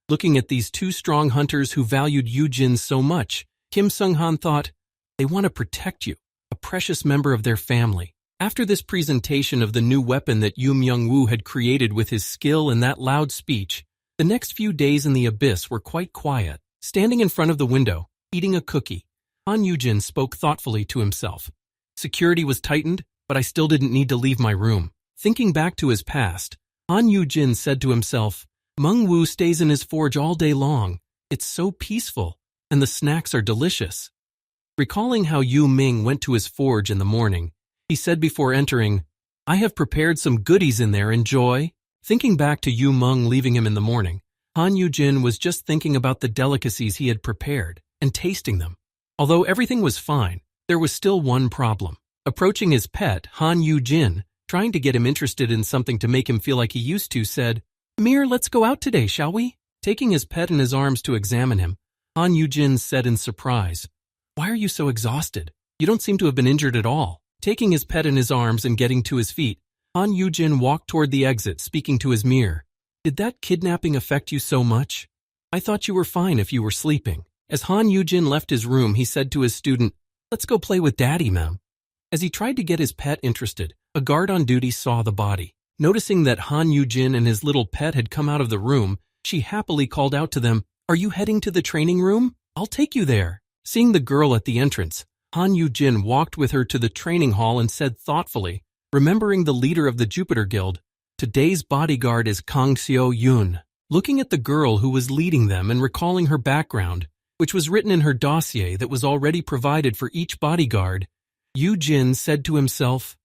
Looking at these two strong hunters who valued Yujin so much, Kim Seong-han thought, they want to protect you, a precious member of their family. After this presentation of the new weapon that Yu Myung-woo had created with his skill and that loud speech, the next few days in the abyss were quite quiet. Standing in front of the window, eating a cookie, Han Yugin spoke thoughtfully to himself. Security was tightened, but I still didn't need to leave my room. Thinking back to his past, Han Yugin said to himself, Mung-woo stays in his forge all day long. It's so peaceful, and the snacks are delicious. Recalling how Yu Ming went to his forge in the morning, he said before entering, I have prepared some goodies in there, enjoy. Thinking back to Yu Meng leaving him in the morning, Han Yujin was just thinking about the delicacies he had prepared and tasting them. Although everything was fine, there was still one problem. Approaching his pet, Han Yujin, trying to get him interested in something to make him feel like he used to, said, Mir, let's go out today, shall we? Taking his pet in his arms to examine him, Han Yujin said in surprise, why are you so exhausted? You don't seem to have been injured at all. Taking his pet in his arms and getting to his feet, Han Yujin walked toward the exit, speaking to his mirror. Did that kidnapping affect you so much? I thought you were fine if you were sleeping. As Han Yujin left his room, he said to his student, let's go play with Daddy, ma'am. As he tried to get his pet interested, a guard on duty saw the body. Noticing that Han Yujin and his little pet had come out of the room, she happily called out to them, are you heading to the training room? I'll take you there. Seeing the girl at the entrance, Han Yujin walked with her to the training hall and said thoughtfully, remembering the leader of the Jupiter Guild, today's bodyguard is Kang Seo-yoon. Looking at the girl who was leading them and recalling her background, which was written in her dossier that was already provided for each bodyguard, Yujin said to himself,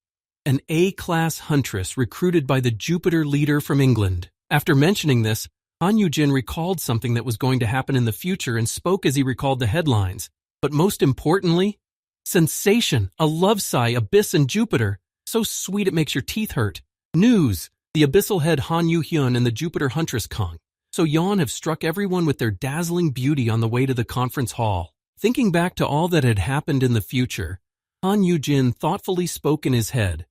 an A-class huntress recruited by the Jupiter leader from England. After mentioning this, Han Yujin recalled something that was going to happen in the future and spoke as he recalled the headlines. But most importantly, sensation, a love sigh, Abyss and Jupiter. So sweet it makes your teeth hurt. News, the abyssal head Han Yuhyun and the Jupiter huntress Kang So-yeon have struck everyone with their dazzling beauty on the way to the conference hall. Thinking back to all that had happened in the future, Han Yujin thoughtfully spoke in his head.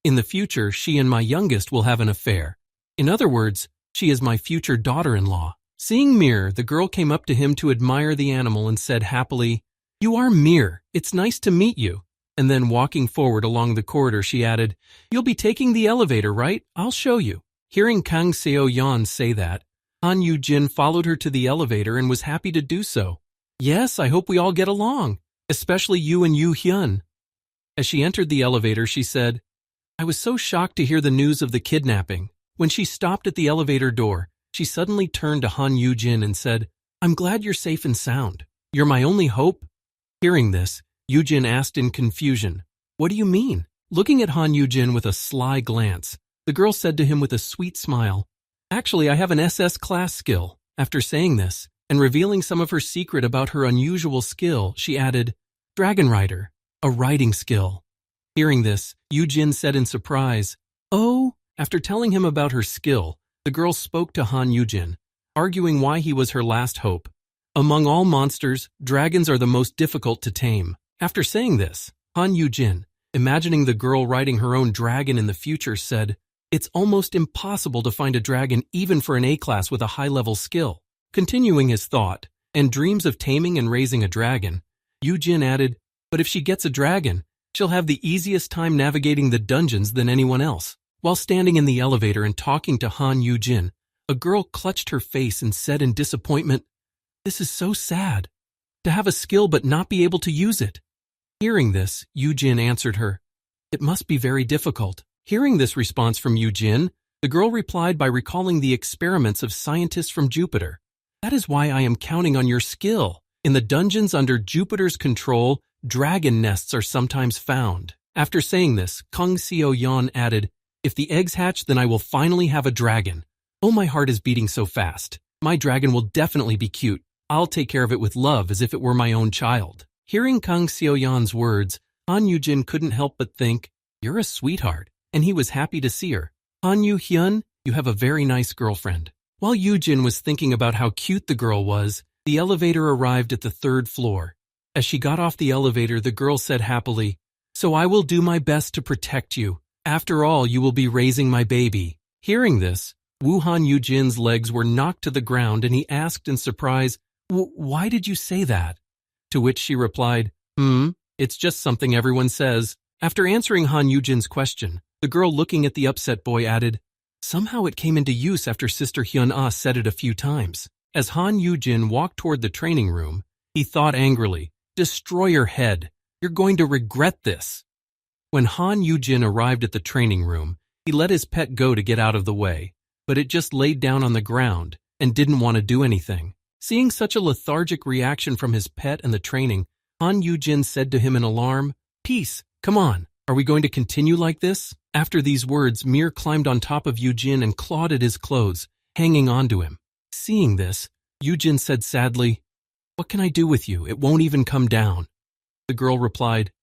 In the future, she and my youngest will have an affair. In other words, she is my future daughter-in-law. Seeing Mir, the girl came up to him to admire the animal and said happily, you are Mir, it's nice to meet you. And then walking forward along the corridor, she added, you'll be taking the elevator, right? I'll show you. Hearing Kang Seo-yeon say that, Han Yujin followed her to the elevator and was happy to do so. Yes, I hope we all get along, especially you and Yuhyun. As she entered the elevator, she said, I was so shocked to hear the news of the kidnapping. When she stopped at the elevator door, she suddenly turned to Han Yujin and said, I'm glad you're safe and sound. You're my only hope. Hearing this, Yujin asked in confusion, what do you mean? Looking at Han Yujin with a sly glance, the girl said to him with a sweet smile, actually, I have an SS class skill. After saying this, and revealing some of her secret about her unusual skill, she added, Dragon Rider, a riding skill. Hearing this, Yujin said in surprise, oh. After telling him about her skill, the girl spoke to Han Yujin, arguing why he was her last hope. Among all monsters, dragons are the most difficult to tame. After saying this, Han Yujin, imagining the girl riding her own dragon in the future, said, it's almost impossible to find a dragon even for an A-class with a high-level skill. Continuing his thought, and dreams of taming and raising a dragon, Yujin added, but if she gets a dragon, she'll have the easiest time navigating the dungeons than anyone else. While standing in the elevator and talking to Han Yujin, a girl clutched her face and said in disappointment, this is so sad. To have a skill but not be able to use it. Hearing this, Yujin answered her, it must be very difficult. Hearing this response from Yujin, the girl replied by recalling the experiments of scientists from Jupiter. That is why I am counting on your skill. In the dungeons under Jupiter's control, dragon nests are sometimes found. After saying this, Kang Seo-yeon added, "If the eggs hatch, then I will finally have a dragon. Oh, my heart is beating so fast. My dragon will definitely be cute. I'll take care of it with love as if it were my own child." Hearing Kang Seo-yeon's words, Han Yugin couldn't help but think, "You're a sweetheart," and he was happy to see her. "Han Yu-hyun, you have a very nice girlfriend." While Yujin was thinking about how cute the girl was, the elevator arrived at the 3rd floor. As she got off the elevator, the girl said happily, "So I will do my best to protect you. After all, you will be raising my baby." Hearing this, Han Yujin's legs were knocked to the ground and he asked in surprise, "Why did you say that?" To which she replied, It's just something everyone says." After answering Han Yujin's question, the girl looking at the upset boy added, "Somehow it came into use after Sister Hyun-ah said it a few times." As Han Yujin walked toward the training room, he thought angrily, "Destroy your head. You're going to regret this." When Han Yujin arrived at the training room, he let his pet go to get out of the way, but it just laid down on the ground and didn't want to do anything. Seeing such a lethargic reaction from his pet and the training, Han Yujin said to him in alarm, "Peace, come on. Are we going to continue like this?" After these words, Mir climbed on top of Yujin and clawed at his clothes, hanging on to him. Seeing this, Yujin said sadly, "What can I do with you? It won't even come down." The girl replied,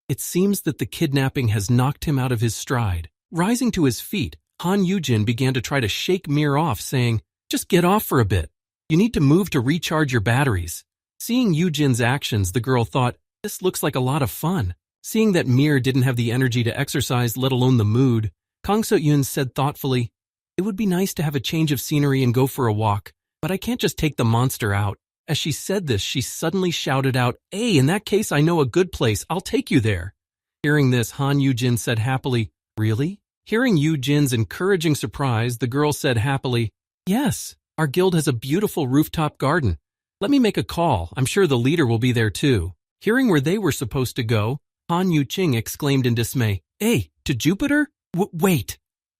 "It seems that the kidnapping has knocked him out of his stride." Rising to his feet, Han Yujin began to try to shake Mir off, saying, "Just get off for a bit. You need to move to recharge your batteries." Seeing Yujin's actions, the girl thought, "This looks like a lot of fun." Seeing that Mir didn't have the energy to exercise, let alone the mood, Kang So-yoon said thoughtfully, "It would be nice to have a change of scenery and go for a walk, but I can't just take the monster out." As she said this, she suddenly shouted out, "Hey, in that case, I know a good place. I'll take you there." Hearing this, Han Yujin said happily, "Really?" Hearing Yujin's encouraging surprise, the girl said happily, "Yes, our guild has a beautiful rooftop garden. Let me make a call. I'm sure the leader will be there too." Hearing where they were supposed to go, Han Yu-ching exclaimed in dismay, "Hey, to Jupiter? Wait!"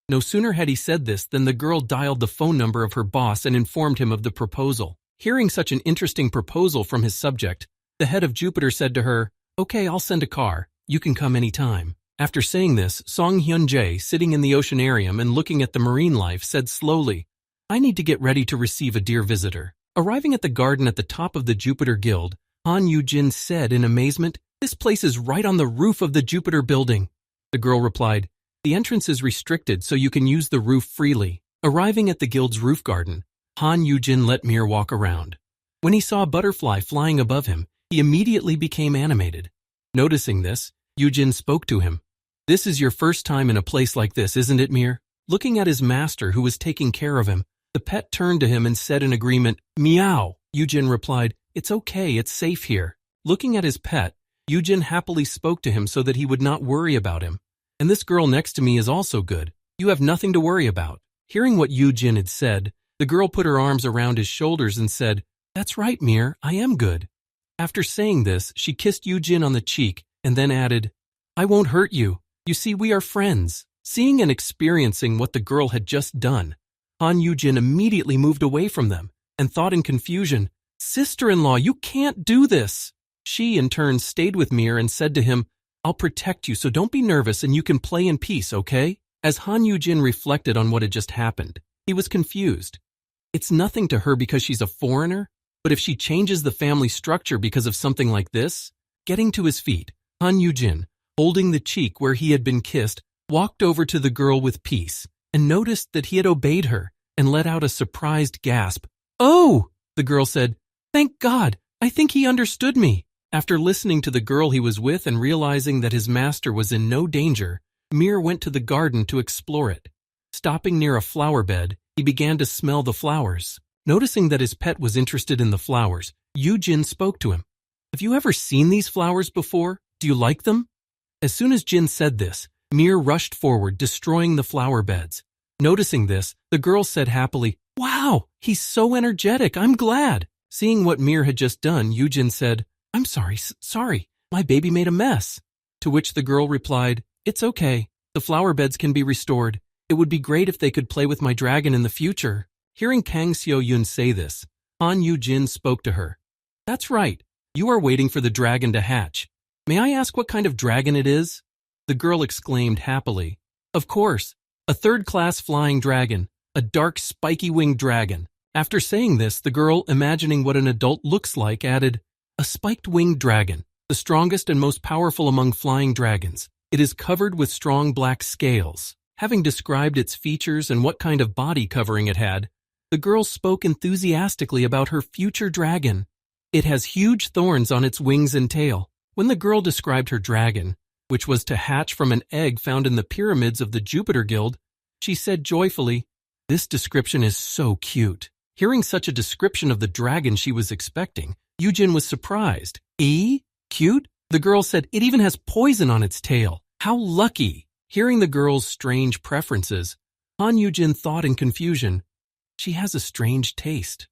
No sooner had he said this than the girl dialed the phone number of her boss and informed him of the proposal. Hearing such an interesting proposal from his subject, the head of Jupiter said to her, "Okay, I'll send a car. You can come anytime." After saying this, Song Hyun-jae, sitting in the oceanarium and looking at the marine life, said slowly, "I need to get ready to receive a dear visitor." Arriving at the garden at the top of the Jupiter Guild, Han Yujin said in amazement, "This place is right on the roof of the Jupiter building." The girl replied, "The entrance is restricted so you can use the roof freely." Arriving at the guild's roof garden, Han Yujin let Mir walk around. When he saw a butterfly flying above him, he immediately became animated. Noticing this, Yujin spoke to him. "This is your first time in a place like this, isn't it, Mir?" Looking at his master who was taking care of him, the pet turned to him and said in agreement, "Meow." Yujin replied, "It's okay, it's safe here." Looking at his pet, Yujin happily spoke to him so that he would not worry about him. "And this girl next to me is also good. You have nothing to worry about." Hearing what Yujin had said, the girl put her arms around his shoulders and said, "That's right, Mir, I am good." After saying this, she kissed Yujin on the cheek and then added, "I won't hurt you. You see, we are friends." Seeing and experiencing what the girl had just done, Han Yujin immediately moved away from them and thought in confusion, "Sister-in-law, you can't do this." She, in turn, stayed with Mir and said to him, "I'll protect you, so don't be nervous and you can play in peace, okay?" As Han Yujin reflected on what had just happened, he was confused. It's nothing to her because she's a foreigner, but if she changes the family structure because of something like this? Getting to his feet, Han Yujin, holding the cheek where he had been kissed, walked over to the girl with peace and noticed that he had obeyed her and let out a surprised gasp. "Oh!" the girl said, "Thank God, I think he understood me." After listening to the girl he was with and realizing that his master was in no danger, Mir went to the garden to explore it. Stopping near a flower bed, he began to smell the flowers. Noticing that his pet was interested in the flowers, Yujin spoke to him. "Have you ever seen these flowers before? Do you like them?" As soon as Jin said this, Mir rushed forward, destroying the flower beds. Noticing this, the girl said happily, "Wow, he's so energetic, I'm glad." Seeing what Mir had just done, Yujin said, "I'm sorry, my baby made a mess." To which the girl replied, "It's okay, the flower beds can be restored. It would be great if they could play with my dragon in the future." Hearing Kang Seo-yoon say this, Han Yujin spoke to her. "That's right, you are waiting for the dragon to hatch. May I ask what kind of dragon it is?" The girl exclaimed happily. Of course, a third-class flying dragon, a dark spiky-winged dragon. After saying this, the girl, imagining what an adult looks like, added, a spiked-winged dragon, the strongest and most powerful among flying dragons. It is covered with strong black scales. Having described its features and what kind of body covering it had, the girl spoke enthusiastically about her future dragon. It has huge thorns on its wings and tail. When the girl described her dragon, which was to hatch from an egg found in the pyramids of the Jupiter Guild, she said joyfully, this description is so cute. Hearing such a description of the dragon she was expecting, Yujin was surprised. Cute? The girl said, it even has poison on its tail. How lucky! Hearing the girl's strange preferences, Han Yugin thought in confusion, she has a strange taste.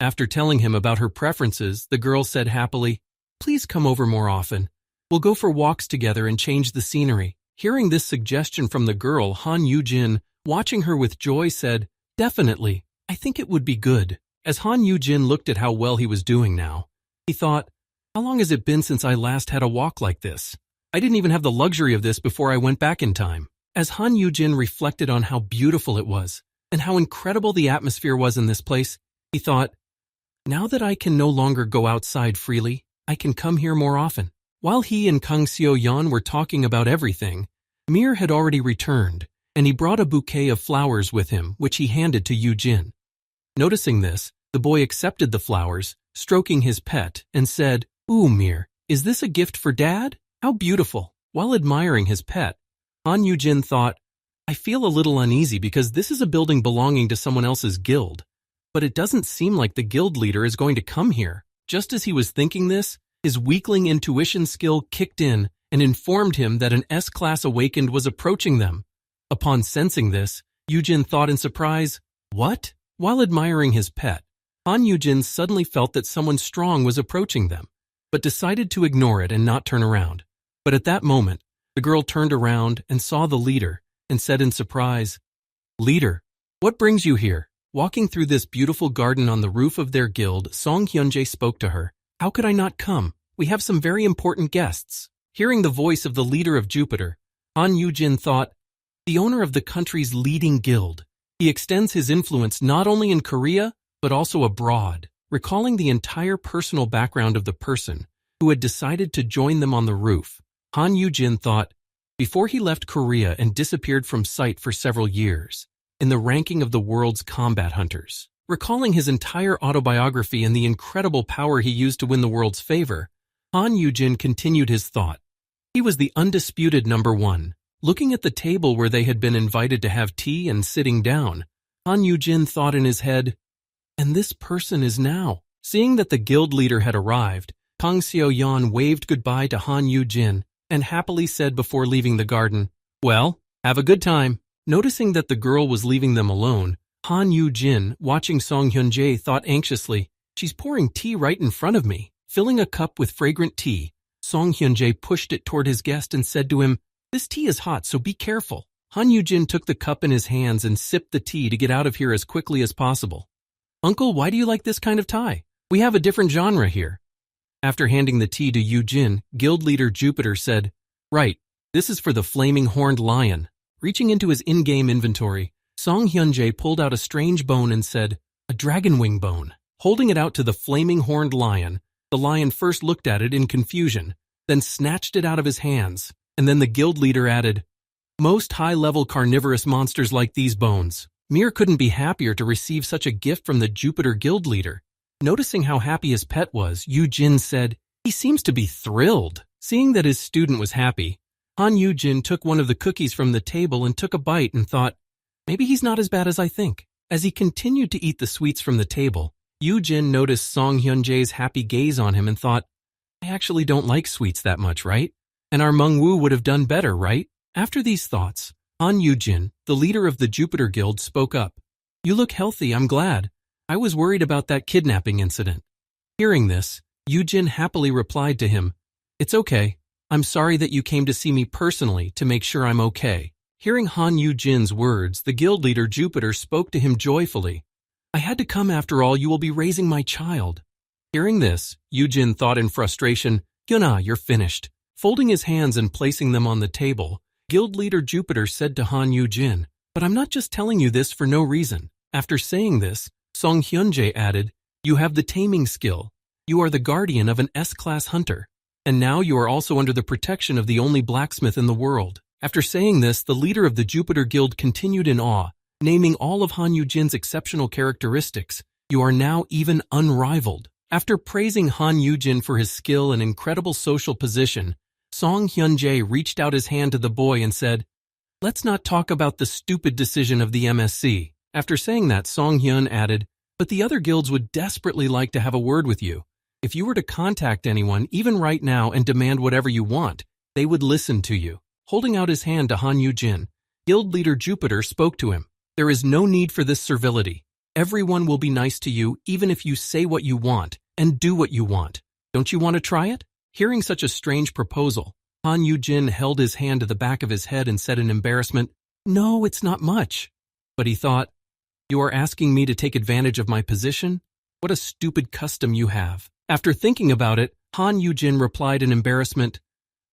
After telling him about her preferences, the girl said happily, please come over more often. We'll go for walks together and change the scenery. Hearing this suggestion from the girl, Han Yujin, watching her with joy, said, definitely, I think it would be good. As Han Yujin looked at how well he was doing now, he thought, how long has it been since I last had a walk like this? I didn't even have the luxury of this before I went back in time. As Han Yujin reflected on how beautiful it was and how incredible the atmosphere was in this place, he thought, now that I can no longer go outside freely, I can come here more often. While he and Kang Seo-yeon were talking about everything, Mir had already returned, and he brought a bouquet of flowers with him, which he handed to Yujin. Noticing this, the boy accepted the flowers, stroking his pet, and said, ooh, Mir, is this a gift for Dad? How beautiful. While admiring his pet, Han Yujin thought, I feel a little uneasy because this is a building belonging to someone else's guild, but it doesn't seem like the guild leader is going to come here. Just as he was thinking this, his weakling intuition skill kicked in and informed him that an S-class awakened was approaching them. Upon sensing this, Yujin thought in surprise, what? While admiring his pet, Han Yujin suddenly felt that someone strong was approaching them, but decided to ignore it and not turn around. But at that moment, the girl turned around and saw the leader and said in surprise, Leader, what brings you here? Walking through this beautiful garden on the roof of their guild, Song Hyunjae spoke to her. How could I not come? We have some very important guests. Hearing the voice of the leader of Jupiter, Han Yujin thought, the owner of the country's leading guild. He extends his influence not only in Korea, but also abroad. Recalling the entire personal background of the person who had decided to join them on the roof, Han Yujin thought, before he left Korea and disappeared from sight for several years, in the ranking of the world's combat hunters. Recalling his entire autobiography and the incredible power he used to win the world's favor, Han Yujin continued his thought. He was the undisputed number one. Looking at the table where they had been invited to have tea and sitting down, Han Yujin thought in his head, and this person is now. Seeing that the guild leader had arrived, Kang Seo-yeon waved goodbye to Han Yujin and happily said before leaving the garden, well, have a good time. Noticing that the girl was leaving them alone, Han Yujin, watching Song Hyunjae, thought anxiously, she's pouring tea right in front of me. Filling a cup with fragrant tea, Song Hyunjae pushed it toward his guest and said to him, this tea is hot, so be careful. Han Yujin took the cup in his hands and sipped the tea to get out of here as quickly as possible. Uncle, why do you like this kind of tie? We have a different genre here. After handing the tea to Yujin, guild leader Jupiter said, right, this is for the flaming horned lion. Reaching into his in-game inventory, Song Hyunjae pulled out a strange bone and said, a dragon wing bone. Holding it out to the flaming horned lion, the lion first looked at it in confusion, then snatched it out of his hands, and then the guild leader added, most high-level carnivorous monsters like these bones. Mir couldn't be happier to receive such a gift from the Jupiter guild leader. Noticing how happy his pet was, Yujin said, he seems to be thrilled. Seeing that his student was happy, Han Yujin took one of the cookies from the table and took a bite and thought, maybe he's not as bad as I think. As he continued to eat the sweets from the table, Yujin noticed Song Hyunjae's happy gaze on him and thought, I actually don't like sweets that much, right? And our Mengwu would have done better, right? After these thoughts, Han Yujin, the leader of the Jupiter Guild, spoke up. You look healthy, I'm glad. I was worried about that kidnapping incident. Hearing this, Yujin happily replied to him, it's okay. I'm sorry that you came to see me personally to make sure I'm okay. Hearing Han Yujin's words, the guild leader Jupiter spoke to him joyfully. I had to come after all, you will be raising my child. Hearing this, Yujin thought in frustration, Yuna, you're finished. Folding his hands and placing them on the table, Guild Leader Jupiter said to Han Yugin, "But I'm not just telling you this for no reason." After saying this, Song Hyunjae added, "You have the taming skill. You are the guardian of an S-class hunter. And now you are also under the protection of the only blacksmith in the world." After saying this, the leader of the Jupiter Guild continued in awe, naming all of Han Yujin's exceptional characteristics. "You are now even unrivaled." After praising Han Yujin for his skill and incredible social position, Song Hyunjae reached out his hand to the boy and said, "Let's not talk about the stupid decision of the MSC." After saying that, Song Hyun added, "But the other guilds would desperately like to have a word with you. If you were to contact anyone, even right now, and demand whatever you want, they would listen to you." Holding out his hand to Han Yujin, Guild Leader Jupiter spoke to him. "There is no need for this servility. Everyone will be nice to you even if you say what you want and do what you want. Don't you want to try it?" Hearing such a strange proposal, Han Yujin held his hand to the back of his head and said in embarrassment, "No, it's not much." But he thought, "You are asking me to take advantage of my position? What a stupid custom you have." After thinking about it, Han Yujin replied in embarrassment,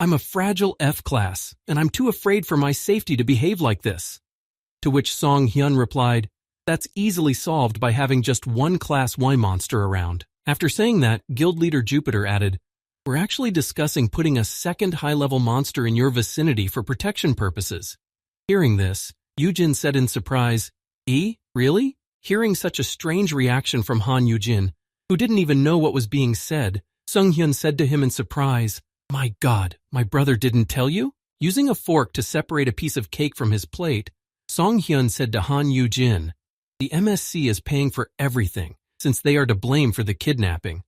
"I'm a fragile F-class, and I'm too afraid for my safety to behave like this." To which Song Hyun replied, "That's easily solved by having just one Class Y monster around." After saying that, Guild Leader Jupiter added, "We're actually discussing putting a second high-level monster in your vicinity for protection purposes." Hearing this, Yujin said in surprise, Really?" Hearing such a strange reaction from Han Yujin, who didn't even know what was being said, Sung Hyun said to him in surprise, "My God, my brother didn't tell you?" Using a fork to separate a piece of cake from his plate, Song Hyun said to Han Yujin, "The MSC is paying for everything, since they are to blame for the kidnapping.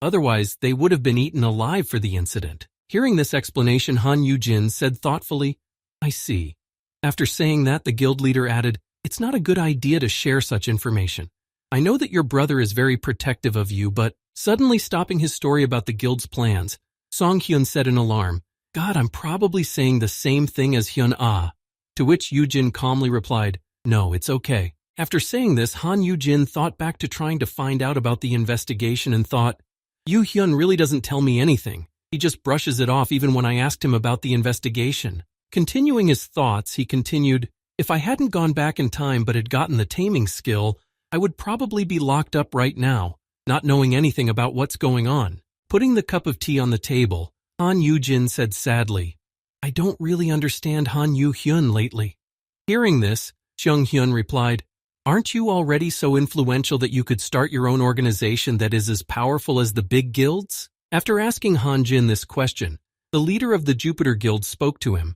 Otherwise, they would have been eaten alive for the incident." Hearing this explanation, Han Yujin said thoughtfully, "I see." After saying that, the guild leader added, "It's not a good idea to share such information. I know that your brother is very protective of you, but..." Suddenly stopping his story about the guild's plans, Song Hyun said in alarm, "God, I'm probably saying the same thing as Hyun Ah." To which Yujin calmly replied, "No, it's okay." After saying this, Han Yujin thought back to trying to find out about the investigation and thought, Yu Hyun really doesn't tell me anything. He just brushes it off even when I asked him about the investigation. Continuing his thoughts, he continued, "If I hadn't gone back in time but had gotten the taming skill, I would probably be locked up right now, not knowing anything about what's going on." Putting the cup of tea on the table, Han Yujin said sadly, "I don't really understand Han Yu Hyun lately." Hearing this, Chung Hyun replied, "Aren't you already so influential that you could start your own organization that is as powerful as the big guilds?" After asking Han Jin this question, the leader of the Jupiter Guild spoke to him.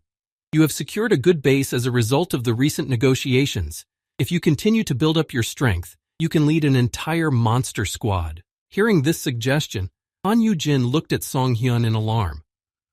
"You have secured a good base as a result of the recent negotiations. If you continue to build up your strength, you can lead an entire monster squad." Hearing this suggestion, Han Yujin looked at Song Hyun in alarm.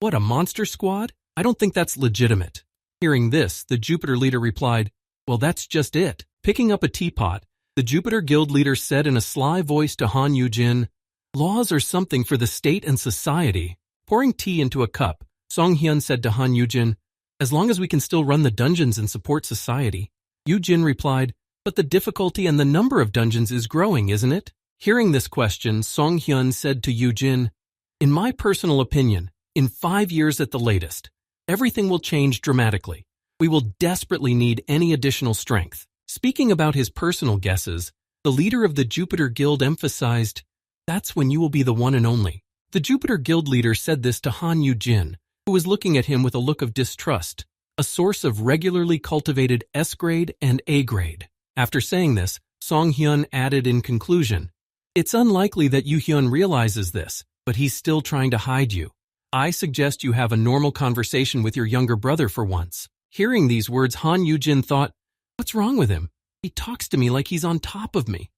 "What, a monster squad? I don't think that's legitimate." Hearing this, the Jupiter leader replied, "Well, that's just it." Picking up a teapot, the Jupiter Guild leader said in a sly voice to Han Yujin, "Laws are something for the state and society." Pouring tea into a cup, Song Hyun said to Han Yujin, "As long as we can still run the dungeons and support society." Yujin replied, "But the difficulty and the number of dungeons is growing, isn't it?" Hearing this question, Song Hyun said to Yujin, "In my personal opinion, in 5 years at the latest, everything will change dramatically. We will desperately need any additional strength." Speaking about his personal guesses, the leader of the Jupiter Guild emphasized, "That's when you will be the one and only." The Jupiter Guild leader said this to Han Yujin, who was looking at him with a look of distrust, a source of regularly cultivated S-grade and A-grade. After saying this, Song Hyun added in conclusion, "It's unlikely that Yu Hyun realizes this, but he's still trying to hide you. I suggest you have a normal conversation with your younger brother for once." Hearing these words, Han Yujin thought, "What's wrong with him? He talks to me like he's on top of me."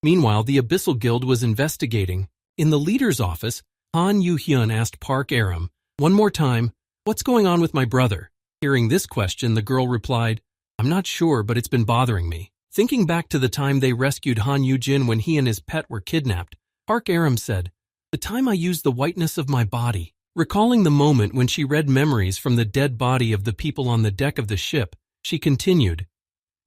Meanwhile, the Abyssal Guild was investigating. In the leader's office, Han Yu-hyun asked Park Aram, one more time, "What's going on with my brother?" Hearing this question, the girl replied, "I'm not sure, but it's been bothering me." Thinking back to the time they rescued Han Yujin when he and his pet were kidnapped, Park Aram said, "The time I used the whiteness of my body." Recalling the moment when she read memories from the dead body of the people on the deck of the ship, she continued,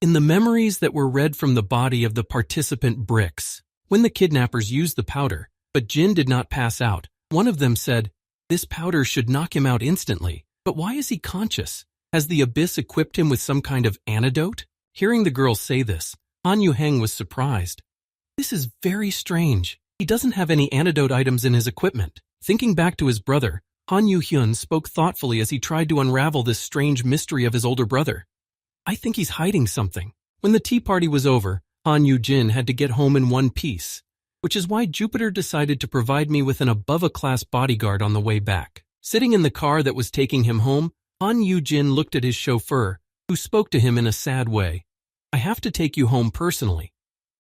"In the memories that were read from the body of the participant bricks, when the kidnappers used the powder, but Jin did not pass out, one of them said, This powder should knock him out instantly. But why is he conscious? Has the abyss equipped him with some kind of antidote? Hearing the girl say this, Han Yugin was surprised. This is very strange. He doesn't have any antidote items in his equipment. Thinking back to his brother, Han Yugin spoke thoughtfully as he tried to unravel this strange mystery of his older brother. I think he's hiding something. When the tea party was over, Han Yugin had to get home in one piece, which is why Jupiter decided to provide me with an above-a-class bodyguard on the way back. Sitting in the car that was taking him home, Han Yugin looked at his chauffeur, who spoke to him in a sad way. I have to take you home personally.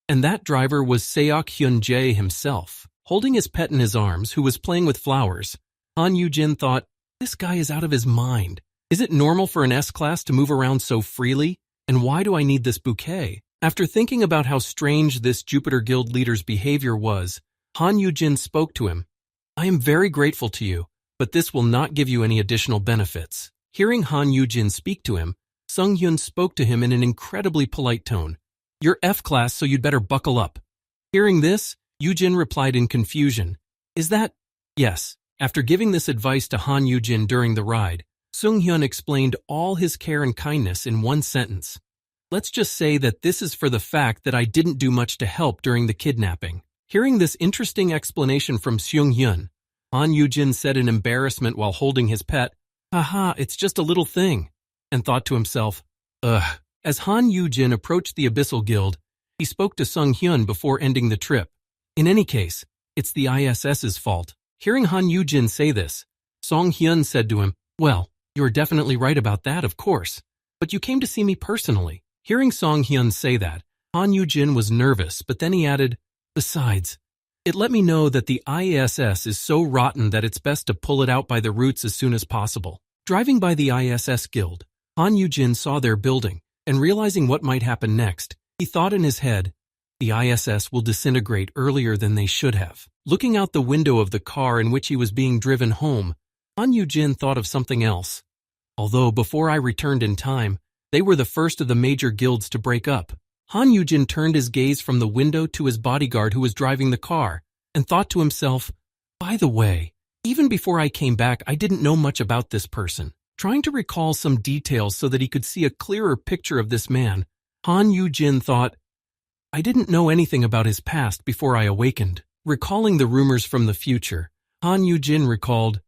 And that driver was Seok Hyun-jae himself. Holding his pet in his arms, who was playing with flowers, Han Yugin thought, this guy is out of his mind. Is it normal for an S-class to move around so freely? And why do I need this bouquet? After thinking about how strange this Jupiter Guild leader's behavior was, Han Yugin spoke to him. I am very grateful to you, but this will not give you any additional benefits. Hearing Han Yugin speak to him, Sung Hyun spoke to him in an incredibly polite tone. You're F-class, so you'd better buckle up. Hearing this, Yugin replied in confusion. Is that? Yes. After giving this advice to Han Yugin during the ride, Sung Hyun explained all his care and kindness in one sentence. Let's just say that this is for the fact that I didn't do much to help during the kidnapping. Hearing this interesting explanation from Sung Hyun, Han Yugin said in embarrassment while holding his pet, haha, it's just a little thing, and thought to himself, ugh. As Han Yugin approached the Abyssal Guild, he spoke to Sung Hyun before ending the trip. In any case, it's the ISS's fault. Hearing Han Yugin say this, Sung Hyun said to him, well, you're definitely right about that, of course, but you came to see me personally. Hearing Sung Hyun say that, Han Yugin was nervous, but then he added, besides, it let me know that the ISS is so rotten that it's best to pull it out by the roots as soon as possible. Driving by the ISS Guild, Han Yugin saw their building, and realizing what might happen next, he thought in his head, the ISS will disintegrate earlier than they should have. Looking out the window of the car in which he was being driven home, Han Yugin thought of something else. Although before I returned in time, they were the first of the major guilds to break up. Han Yugin turned his gaze from the window to his bodyguard who was driving the car, and thought to himself, by the way, even before I came back, I didn't know much about this person. Trying to recall some details so that he could see a clearer picture of this man, Han Yugin thought, I didn't know anything about his past before I awakened. Recalling the rumors from the future, Han Yugin recalled,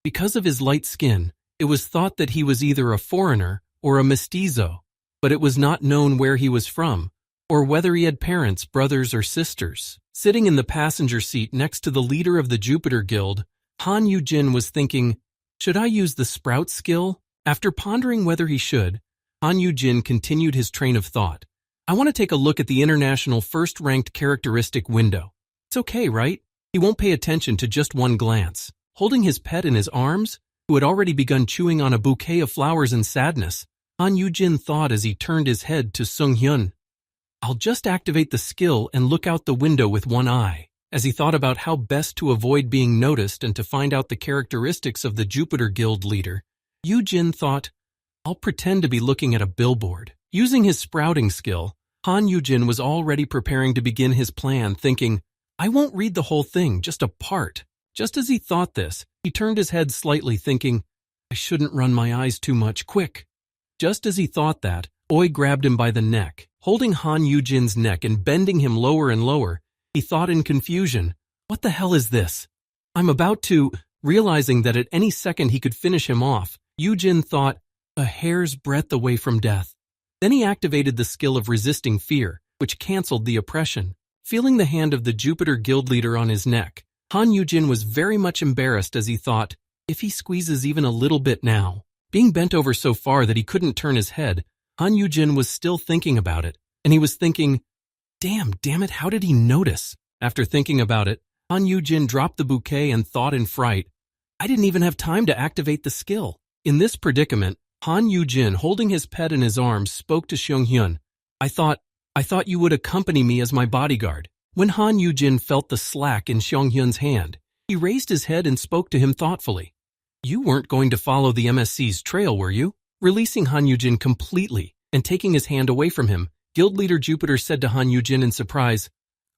because of his light skin, it was thought that he was either a foreigner or a mestizo, but it was not known where he was from, or whether he had parents, brothers, or sisters. Sitting in the passenger seat next to the leader of the Jupiter Guild, Han Yugin was thinking, should I use the sprout skill? After pondering whether he should, Han Yugin continued his train of thought. I want to take a look at the international first-ranked characteristic window. It's okay, right? He won't pay attention to just one glance. Holding his pet in his arms, who had already begun chewing on a bouquet of flowers in sadness, Han Yugin thought as he turned his head to Sung Hyun. I'll just activate the skill and look out the window with one eye. As he thought about how best to avoid being noticed and to find out the characteristics of the Jupiter Guild leader, Yugin thought, I'll pretend to be looking at a billboard. Using his sprouting skill, Han Yugin was already preparing to begin his plan, thinking, I won't read the whole thing, just a part. Just as he thought this, he turned his head slightly, thinking, I shouldn't run my eyes too much, quick. Just as he thought that, Oi grabbed him by the neck. Holding Han Yujin's neck and bending him lower and lower, he thought in confusion, what the hell is this? I'm about to, realizing that at any second he could finish him off, Yujin thought, a hair's breadth away from death. Then he activated the skill of resisting fear, which canceled the oppression. Feeling the hand of the Jupiter Guild leader on his neck, Han Yugin was very much embarrassed as he thought, if he squeezes even a little bit now. Being bent over so far that he couldn't turn his head, Han Yugin was still thinking about it, and he was thinking, damn it, how did he notice? After thinking about it, Han Yugin dropped the bouquet and thought in fright, I didn't even have time to activate the skill. In this predicament, Han Yugin, holding his pet in his arms, spoke to Sung Hyun. I thought you would accompany me as my bodyguard. When Han Yugin felt the slack in Sung Hyun's hand, he raised his head and spoke to him thoughtfully. You weren't going to follow the MSC's trail, were you? Releasing Han Yugin completely and taking his hand away from him, Guild Leader Jupiter said to Han Yugin in surprise,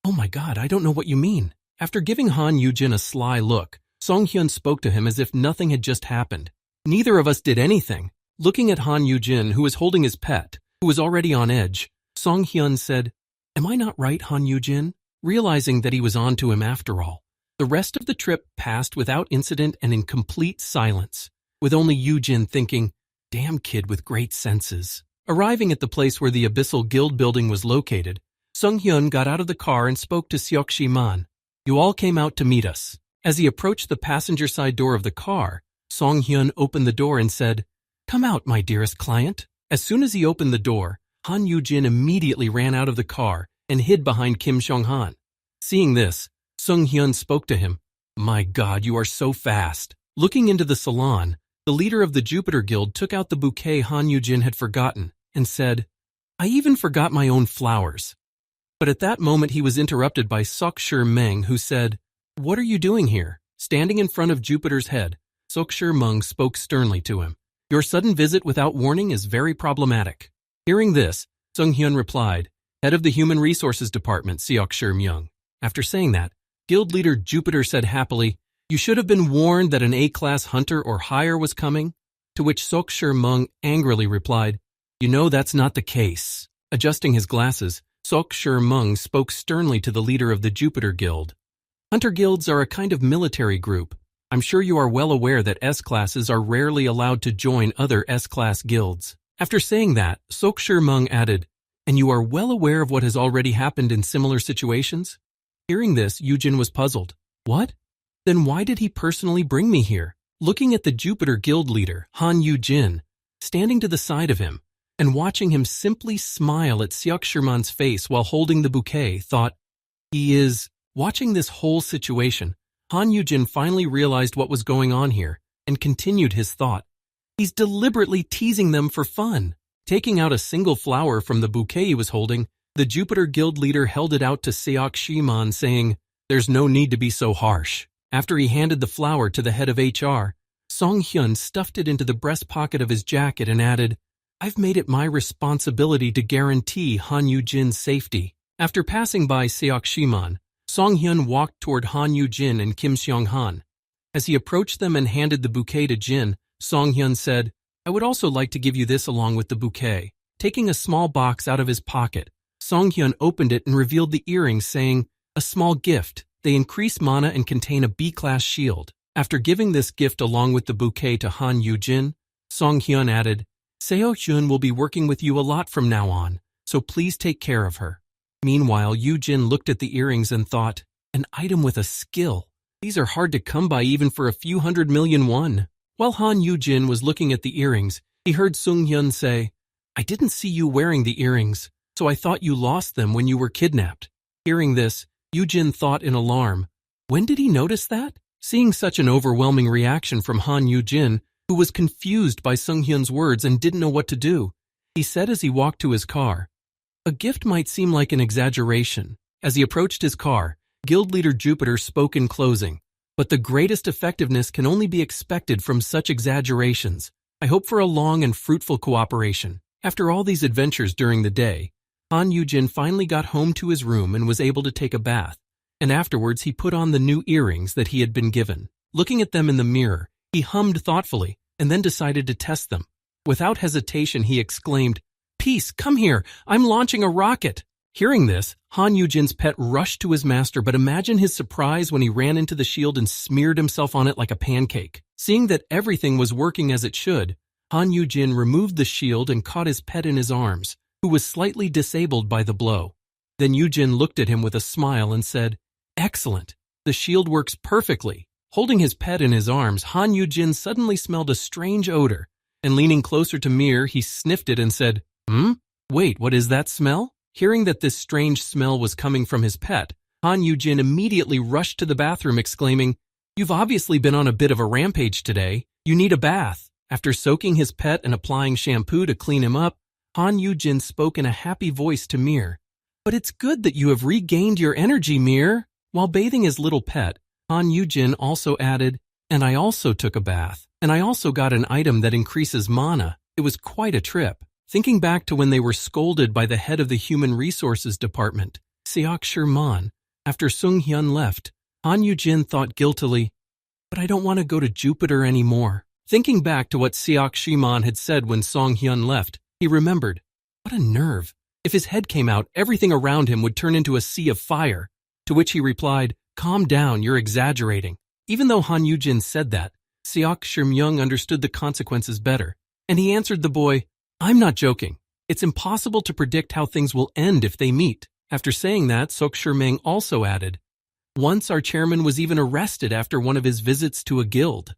Oh my god, I don't know what you mean. After giving Han Yugin a sly look, Song Hyun spoke to him as if nothing had just happened. Neither of us did anything. Looking at Han Yugin, who was holding his pet, who was already on edge, Song Hyun said, "Am I not right, Han Yugin?" Realizing that he was on to him after all. The rest of the trip passed without incident and in complete silence, with only Yujin thinking, "Damn kid with great senses." Arriving at the place where the Abyssal Guild building was located, Sung Hyun got out of the car and spoke to Seokshi Man. "You all came out to meet us." As he approached the passenger side door of the car, Song Hyun opened the door and said, "Come out, my dearest client." As soon as he opened the door, Han Yujin immediately ran out of the car and hid behind Kim Seong-han. Seeing this, Sung Hyun spoke to him. "My God, you are so fast." Looking into the salon, the leader of the Jupiter Guild took out the bouquet Han Yujin had forgotten and said, "I even forgot my own flowers." But at that moment he was interrupted by Sok-shir Meng, who said, "What are you doing here?" Standing in front of Jupiter's head, Sok-shir Meng spoke sternly to him. "Your sudden visit without warning is very problematic." Hearing this, Sung Hyun replied, "Head of the Human Resources Department, Seok-shir Myung." After saying that, Guild leader Jupiter said happily, "You should have been warned that an A-class hunter or higher was coming." To which Sok-shir Meng angrily replied, "You know that's not the case." Adjusting his glasses, Sok-shir Meng spoke sternly to the leader of the Jupiter Guild. "Hunter guilds are a kind of military group. I'm sure you are well aware that S-classes are rarely allowed to join other S-class guilds." After saying that, Sok-shir Meng added, "And you are well aware of what has already happened in similar situations?" Hearing this, Yujin was puzzled. "What? Then why did he personally bring me here?" Looking at the Jupiter Guild leader, Han Yujin, standing to the side of him, and watching him simply smile at Seok-shirman's face while holding the bouquet, thought, "He is..." Watching this whole situation, Han Yujin finally realized what was going on here and continued his thought. He's deliberately teasing them for fun. Taking out a single flower from the bouquet he was holding, the Jupiter Guild leader held it out to Seok-shirman, saying, "There's no need to be so harsh." After he handed the flower to the head of HR, Song Hyun stuffed it into the breast pocket of his jacket and added, "I've made it my responsibility to guarantee Han Yujin's safety." After passing by Seok-shirman, Song Hyun walked toward Han Yujin and Kim Seong-han. As he approached them and handed the bouquet to Jin, Song Hyun said, "I would also like to give you this along with the bouquet." Taking a small box out of his pocket, Song Hyun opened it and revealed the earrings, saying, "A small gift. They increase mana and contain a B-class shield." After giving this gift along with the bouquet to Han Yujin, Song Hyun added, "Seo Hyun will be working with you a lot from now on, so please take care of her." Meanwhile, Yujin looked at the earrings and thought, "An item with a skill. These are hard to come by even for a few 100 million won." While Han Yujin was looking at the earrings, he heard Sung Hyun say, "I didn't see you wearing the earrings, so I thought you lost them when you were kidnapped." Hearing this, Yujin thought in alarm, when did he notice that? Seeing such an overwhelming reaction from Han Yujin, who was confused by Sung Hyun's words and didn't know what to do, he said as he walked to his car, "A gift might seem like an exaggeration." As he approached his car, Guild leader Jupiter spoke in closing, "But the greatest effectiveness can only be expected from such exaggerations. I hope for a long and fruitful cooperation." After all these adventures during the day, Han Yujin finally got home to his room and was able to take a bath, and afterwards he put on the new earrings that he had been given. Looking at them in the mirror, he hummed thoughtfully and then decided to test them. Without hesitation, he exclaimed, "Peace, come here, I'm launching a rocket." Hearing this, Han Yujin's pet rushed to his master, but imagine his surprise when he ran into the shield and smeared himself on it like a pancake. Seeing that everything was working as it should, Han Yujin removed the shield and caught his pet in his arms, who was slightly disabled by the blow. Then Yujin looked at him with a smile and said, "Excellent, the shield works perfectly." Holding his pet in his arms, Han Yujin suddenly smelled a strange odor, and leaning closer to Mir, he sniffed it and said, Wait, what is that smell?" Hearing that this strange smell was coming from his pet, Han Yujin immediately rushed to the bathroom exclaiming, "You've obviously been on a bit of a rampage today. You need a bath." After soaking his pet and applying shampoo to clean him up, Han Yujin spoke in a happy voice to Mir, "But it's good that you have regained your energy, Mir." While bathing his little pet, Han Yujin also added, "And I also took a bath, and I also got an item that increases mana. It was quite a trip." Thinking back to when they were scolded by the head of the Human Resources Department, Seok-shirman, after Sung Hyun left, Han Yujin thought guiltily, but I don't want to go to Jupiter anymore. Thinking back to what Seok Shiman had said when Song Hyun left, he remembered. What a nerve. If his head came out, everything around him would turn into a sea of fire. To which he replied, calm down, you're exaggerating. Even though Han Yugin said that, Seok Shimyoung understood the consequences better, and he answered the boy, I'm not joking. It's impossible to predict how things will end if they meet. After saying that, Seok Shimyoung also added, once our chairman was even arrested after one of his visits to a guild.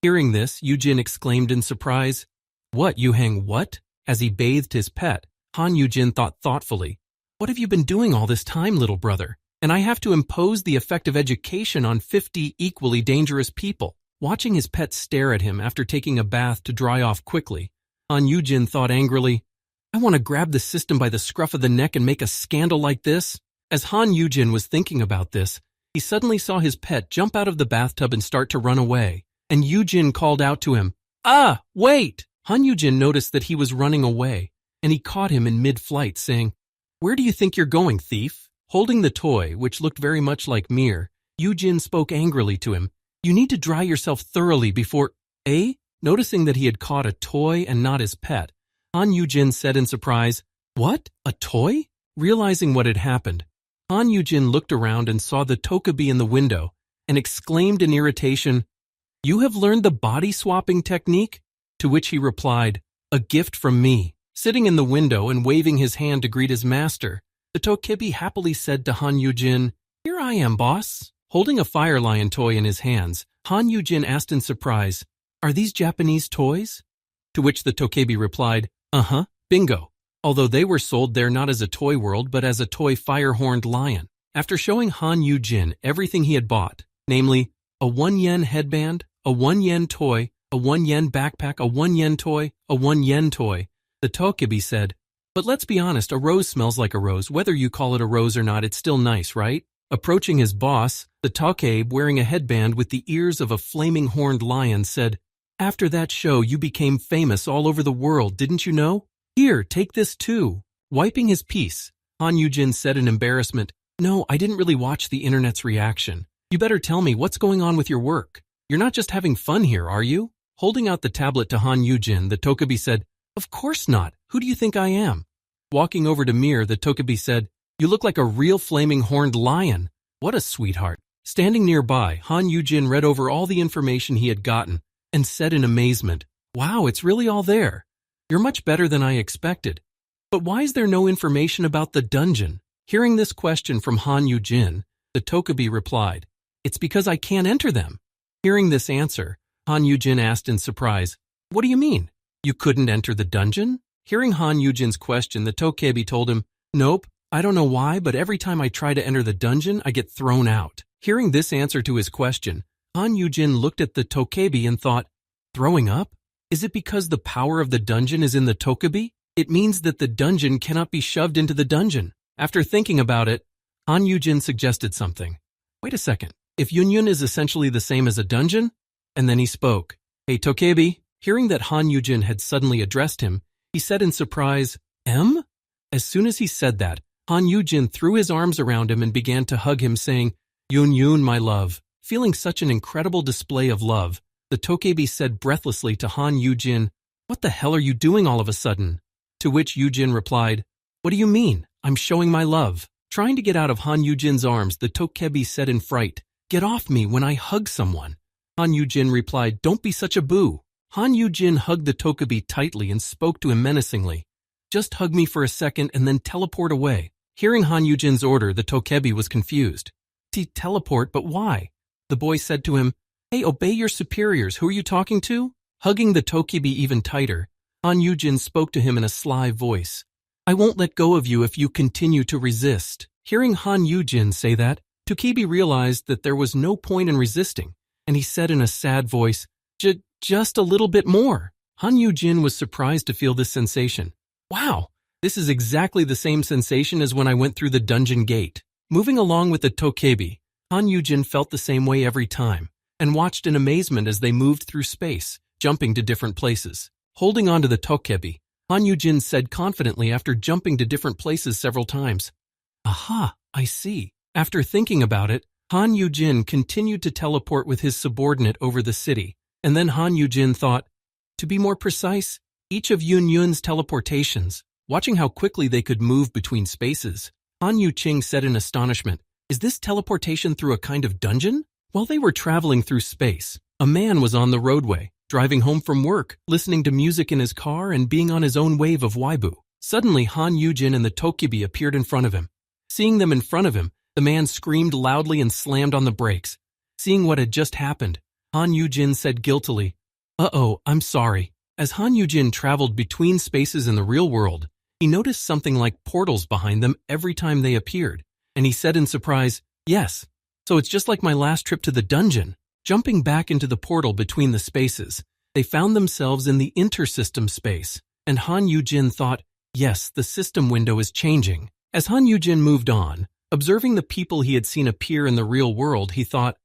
Hearing this, Yujin exclaimed in surprise, what, Yuhang, what? As he bathed his pet, Han Yujin thought thoughtfully, what have you been doing all this time, little brother? And I have to impose the effective education on 50 equally dangerous people. Watching his pet stare at him after taking a bath to dry off quickly, Han Yujin thought angrily, I want to grab the system by the scruff of the neck and make a scandal like this. As Han Yujin was thinking about this, he suddenly saw his pet jump out of the bathtub and start to run away, and Yujin called out to him, ah, wait! Han Yujin noticed that he was running away, and he caught him in mid-flight, saying, where do you think you're going, thief? Holding the toy, which looked very much like Mir, Yujin spoke angrily to him, you need to dry yourself thoroughly before… Noticing that he had caught a toy and not his pet, Han Yujin said in surprise, what? A toy? Realizing what had happened, Han Yujin looked around and saw the Tokabi in the window and exclaimed in irritation, you have learned the body-swapping technique? To which he replied, a gift from me. Sitting in the window and waving his hand to greet his master, the Tokebi happily said to Han Yujin, here I am, boss. Holding a fire lion toy in his hands, Han Yujin asked in surprise, are these Japanese toys? To which the Tokebi replied, uh-huh, bingo. Although they were sold there not as a toy world but as a toy fire-horned lion. After showing Han Yujin everything he had bought, namely a 1 yen headband, a 1 yen toy, a 1 yen backpack, a 1 yen toy, a 1 yen toy, the Tokebi said, but let's be honest, a rose smells like a rose. Whether you call it a rose or not, it's still nice, right? Approaching his boss, the Tokebi, wearing a headband with the ears of a flaming horned lion, said, after that show, you became famous all over the world, didn't you know? Here, take this too. Wiping his piece, Han Yujin said in embarrassment, no, I didn't really watch the internet's reaction. You better tell me what's going on with your work. You're not just having fun here, are you? Holding out the tablet to Han Yujin, the Tokebi said, of course not. Who do you think I am? Walking over to Mir, the Tokebi said, you look like a real flaming horned lion. What a sweetheart. Standing nearby, Han Yujin read over all the information he had gotten and said in amazement, wow, it's really all there. You're much better than I expected. But why is there no information about the dungeon? Hearing this question from Han Yujin, the Tokebi replied, it's because I can't enter them. Hearing this answer, Han Yujin asked in surprise, what do you mean? You couldn't enter the dungeon? Hearing Han Yujin's question, the Tokebi told him, nope, I don't know why, but every time I try to enter the dungeon, I get thrown out. Hearing this answer to his question, Han Yujin looked at the Tokebi and thought, throwing up? Is it because the power of the dungeon is in the Tokebi? It means that the dungeon cannot be shoved into the dungeon. After thinking about it, Han Yujin suggested something. Wait a second, if Yunyun is essentially the same as a dungeon? And then he spoke. Hey Tokebi. Hearing that Han Yujin had suddenly addressed him, he said in surprise, M? As soon as he said that, Han Yujin threw his arms around him and began to hug him, saying, Yun, my love. Feeling such an incredible display of love, the Tokebi said breathlessly to Han Yujin, what the hell are you doing all of a sudden? To which Yujin replied, what do you mean? I'm showing my love. Trying to get out of Han Yujin's arms, the Tokebi said in fright, get off me when I hug someone. Han Yujin replied, don't be such a boo. Han Yujin hugged the Tokebi tightly and spoke to him menacingly. Just hug me for a second and then teleport away. Hearing Han Yujin's order, the Tokebi was confused. Teleport, but why? The boy said to him, hey, obey your superiors. Who are you talking to? Hugging the Tokebi even tighter, Han Yujin spoke to him in a sly voice. I won't let go of you if you continue to resist. Hearing Han Yujin say that, Tokebi realized that there was no point in resisting, and he said in a sad voice, just a little bit more. Han Yujin was surprised to feel this sensation. Wow, this is exactly the same sensation as when I went through the dungeon gate. Moving along with the Tokebi, Han Yujin felt the same way every time, and watched in amazement as they moved through space, jumping to different places. Holding on to the Tokebi, Han Yujin said confidently after jumping to different places several times, aha, I see. After thinking about it, Han Yugin continued to teleport with his subordinate over the city, and then Han Yugin thought, to be more precise, each of Yun's teleportations, watching how quickly they could move between spaces. Han Yuqing said in astonishment, is this teleportation through a kind of dungeon? While they were traveling through space, a man was on the roadway, driving home from work, listening to music in his car and being on his own wave of Waibu. Suddenly, Han Yugin and the Tokibi appeared in front of him. Seeing them in front of him, the man screamed loudly and slammed on the brakes. Seeing what had just happened, Han Yugin said guiltily, "Uh-oh, I'm sorry." As Han Yugin traveled between spaces in the real world, he noticed something like portals behind them every time they appeared, and he said in surprise, "Yes, so it's just like my last trip to the dungeon." Jumping back into the portal between the spaces, they found themselves in the intersystem space, and Han Yugin thought, yes, the system window is changing. As Han Yugin moved on, observing the people he had seen appear in the real world, he thought,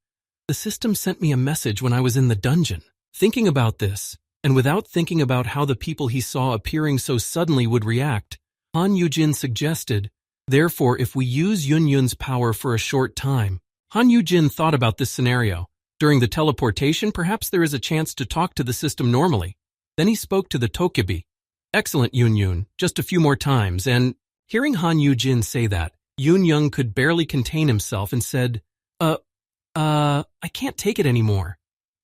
the system sent me a message when I was in the dungeon. Thinking about this, and without thinking about how the people he saw appearing so suddenly would react, Han Yugin suggested, therefore if we use Yun's power for a short time. Han Yugin thought about this scenario. During the teleportation, perhaps there is a chance to talk to the system normally. Then he spoke to the Tokibi. Excellent, Yun, just a few more times, and hearing Han Yugin say that, Yun could barely contain himself and said, I can't take it anymore.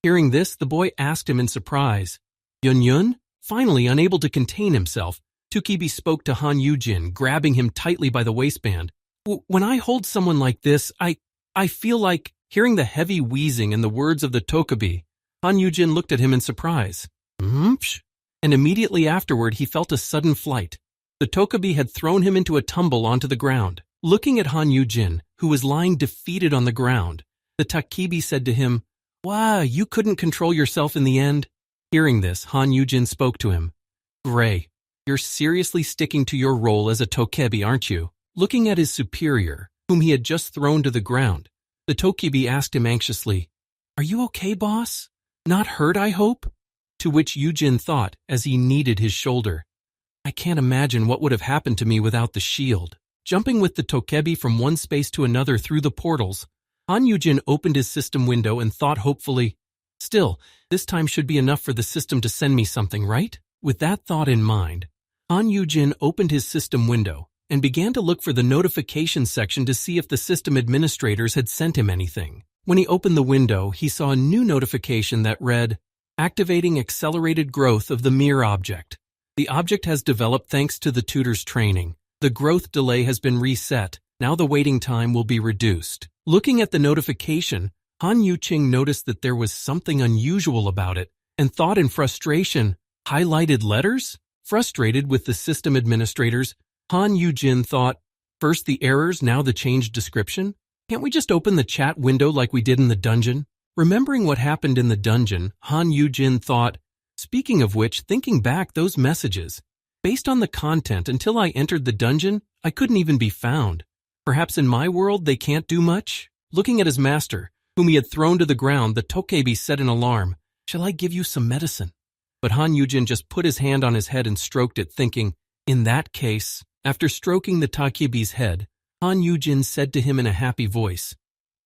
Hearing this, the boy asked him in surprise. Yun? Finally, unable to contain himself, Tokibi spoke to Han Yugin, grabbing him tightly by the waistband. When I hold someone like this, I feel like... Hearing the heavy wheezing and the words of the Tokibi, Han Yugin looked at him in surprise. And immediately afterward, he felt a sudden flight. The Tokibi had thrown him into a tumble onto the ground. Looking at Han Yugin, who was lying defeated on the ground, the Tokibi said to him, "Wow, you couldn't control yourself in the end?" Hearing this, Han Yugin spoke to him. "Gray, you're seriously sticking to your role as a Tokibi, aren't you?" Looking at his superior, whom he had just thrown to the ground, the Tokibi asked him anxiously, "Are you okay, boss? Not hurt, I hope?" To which Yugin thought as he kneaded his shoulder, "I can't imagine what would have happened to me without the shield." Jumping with the Tokibi from one space to another through the portals, Han Yugin opened his system window and thought hopefully, "Still, this time should be enough for the system to send me something, right?" With that thought in mind, Han Yugin opened his system window and began to look for the notification section to see if the system administrators had sent him anything. When he opened the window, he saw a new notification that read, "Activating accelerated growth of the mirror object. The object has developed thanks to the tutor's training. The growth delay has been reset. Now the waiting time will be reduced." Looking at the notification, Han Yuqing noticed that there was something unusual about it and thought in frustration, highlighted letters? Frustrated with the system administrators, Han Yugin thought, first the errors, now the changed description? Can't we just open the chat window like we did in the dungeon? Remembering what happened in the dungeon, Han Yugin thought, speaking of which, thinking back those messages, based on the content until I entered the dungeon, I couldn't even be found. Perhaps in my world they can't do much? Looking at his master, whom he had thrown to the ground, the Tokibi said in alarm, "Shall I give you some medicine?" But Han Yugin just put his hand on his head and stroked it, thinking, in that case. After stroking the Tokibi's head, Han Yugin said to him in a happy voice,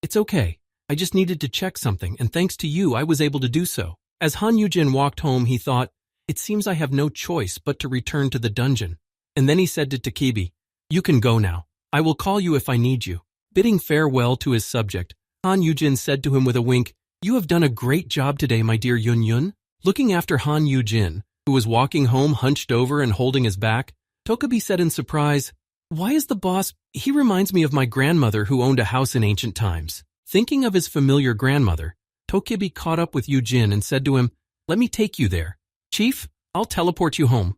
"It's okay. I just needed to check something, and thanks to you, I was able to do so." As Han Yugin walked home, he thought, it seems I have no choice but to return to the dungeon. And then he said to Tokibi, "You can go now. I will call you if I need you." Bidding farewell to his subject, Han Yugin said to him with a wink, "You have done a great job today, my dear Yun." Looking after Han Yugin, who was walking home hunched over and holding his back, Tokibi said in surprise, "Why is the boss? He reminds me of my grandmother who owned a house in ancient times." Thinking of his familiar grandmother, Tokibi caught up with Yugin and said to him, "Let me take you there. Chief, I'll teleport you home."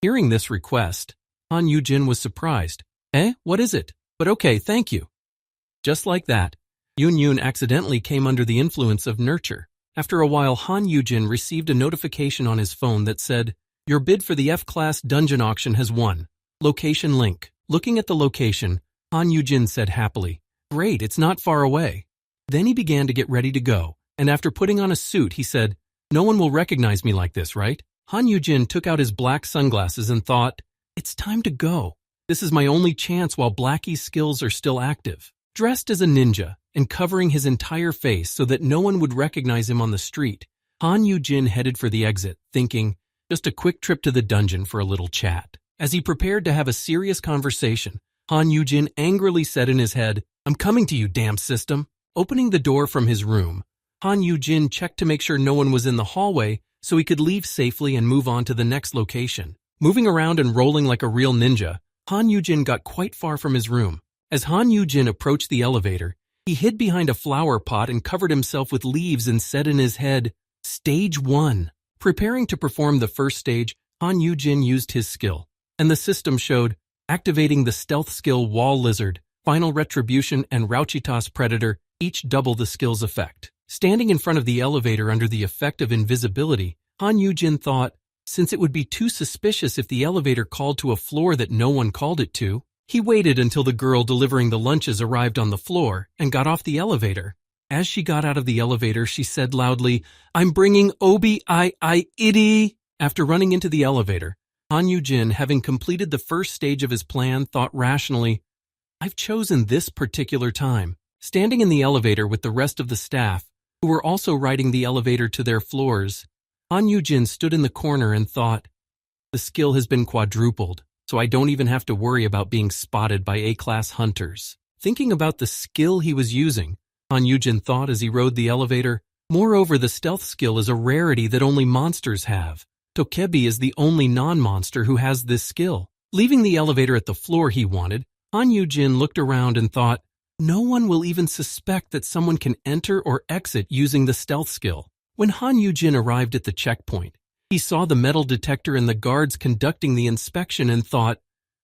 Hearing this request, Han Yugin was surprised. What is it? But okay, thank you." Just like that, Yun accidentally came under the influence of nurture. After a while, Han Yugin received a notification on his phone that said, "Your bid for the F-Class dungeon auction has won. Location link." Looking at the location, Han Yugin said happily, "Great, it's not far away." Then he began to get ready to go, and after putting on a suit, he said, "No one will recognize me like this, right?" Han Yugin took out his black sunglasses and thought, "It's time to go. This is my only chance while Blackie's skills are still active." Dressed as a ninja, and covering his entire face so that no one would recognize him on the street, Han Yugin headed for the exit, thinking, just a quick trip to the dungeon for a little chat. As he prepared to have a serious conversation, Han Yugin angrily said in his head, "I'm coming to you, damn system." Opening the door from his room, Han Yugin checked to make sure no one was in the hallway so he could leave safely and move on to the next location. Moving around and rolling like a real ninja, Han Yugin got quite far from his room. As Han Yugin approached the elevator, he hid behind a flower pot and covered himself with leaves and said in his head, "Stage 1. Preparing to perform the first stage, Han Yugin used his skill, and the system showed activating the stealth skill Wall Lizard, Final Retribution, and Rauchitas Predator, each double the skill's effect. Standing in front of the elevator under the effect of invisibility, Han Yugin thought, since it would be too suspicious if the elevator called to a floor that no one called it to, he waited until the girl delivering the lunches arrived on the floor and got off the elevator. As she got out of the elevator, she said loudly, "I'm bringing Obi-I-Itty." After running into the elevator, Han Yugin, having completed the first stage of his plan, thought rationally, "I've chosen this particular time." Standing in the elevator with the rest of the staff, who were also riding the elevator to their floors, Han Yugin stood in the corner and thought, "The skill has been quadrupled, so I don't even have to worry about being spotted by A-class hunters." Thinking about the skill he was using, Han Yugin thought as he rode the elevator, moreover, the stealth skill is a rarity that only monsters have. Tobi is the only non-monster who has this skill. Leaving the elevator at the floor he wanted, Han Yugin looked around and thought, no one will even suspect that someone can enter or exit using the stealth skill. When Han Yugin arrived at the checkpoint, he saw the metal detector and the guards conducting the inspection and thought,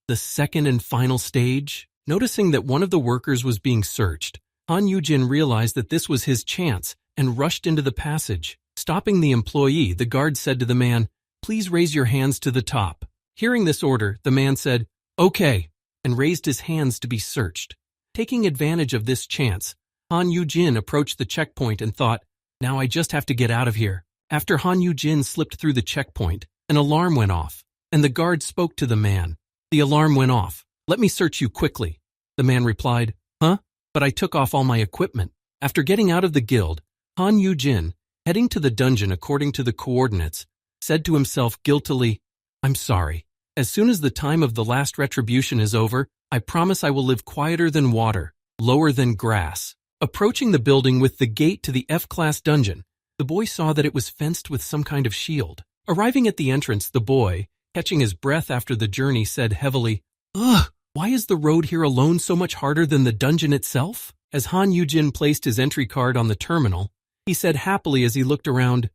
the second and final stage? Noticing that one of the workers was being searched, Han Yugin realized that this was his chance and rushed into the passage. Stopping the employee, the guard said to the man, "Please raise your hands to the top." Hearing this order, the man said, "Okay," and raised his hands to be searched. Taking advantage of this chance, Han Yugin approached the checkpoint and thought, now I just have to get out of here. After Han Yugin slipped through the checkpoint, an alarm went off, and the guard spoke to the man. "The alarm went off. Let me search you quickly." The man replied, "Huh? But I took off all my equipment." After getting out of the guild, Han Yugin, heading to the dungeon according to the coordinates, said to himself guiltily, "I'm sorry. As soon as the time of the last retribution is over, I promise I will live quieter than water, lower than grass." Approaching the building with the gate to the F-class dungeon, the boy saw that it was fenced with some kind of shield. Arriving at the entrance, the boy, catching his breath after the journey, said heavily, "Ugh, why is the road here alone so much harder than the dungeon itself?" As Han Yugin placed his entry card on the terminal, he said happily as he looked around,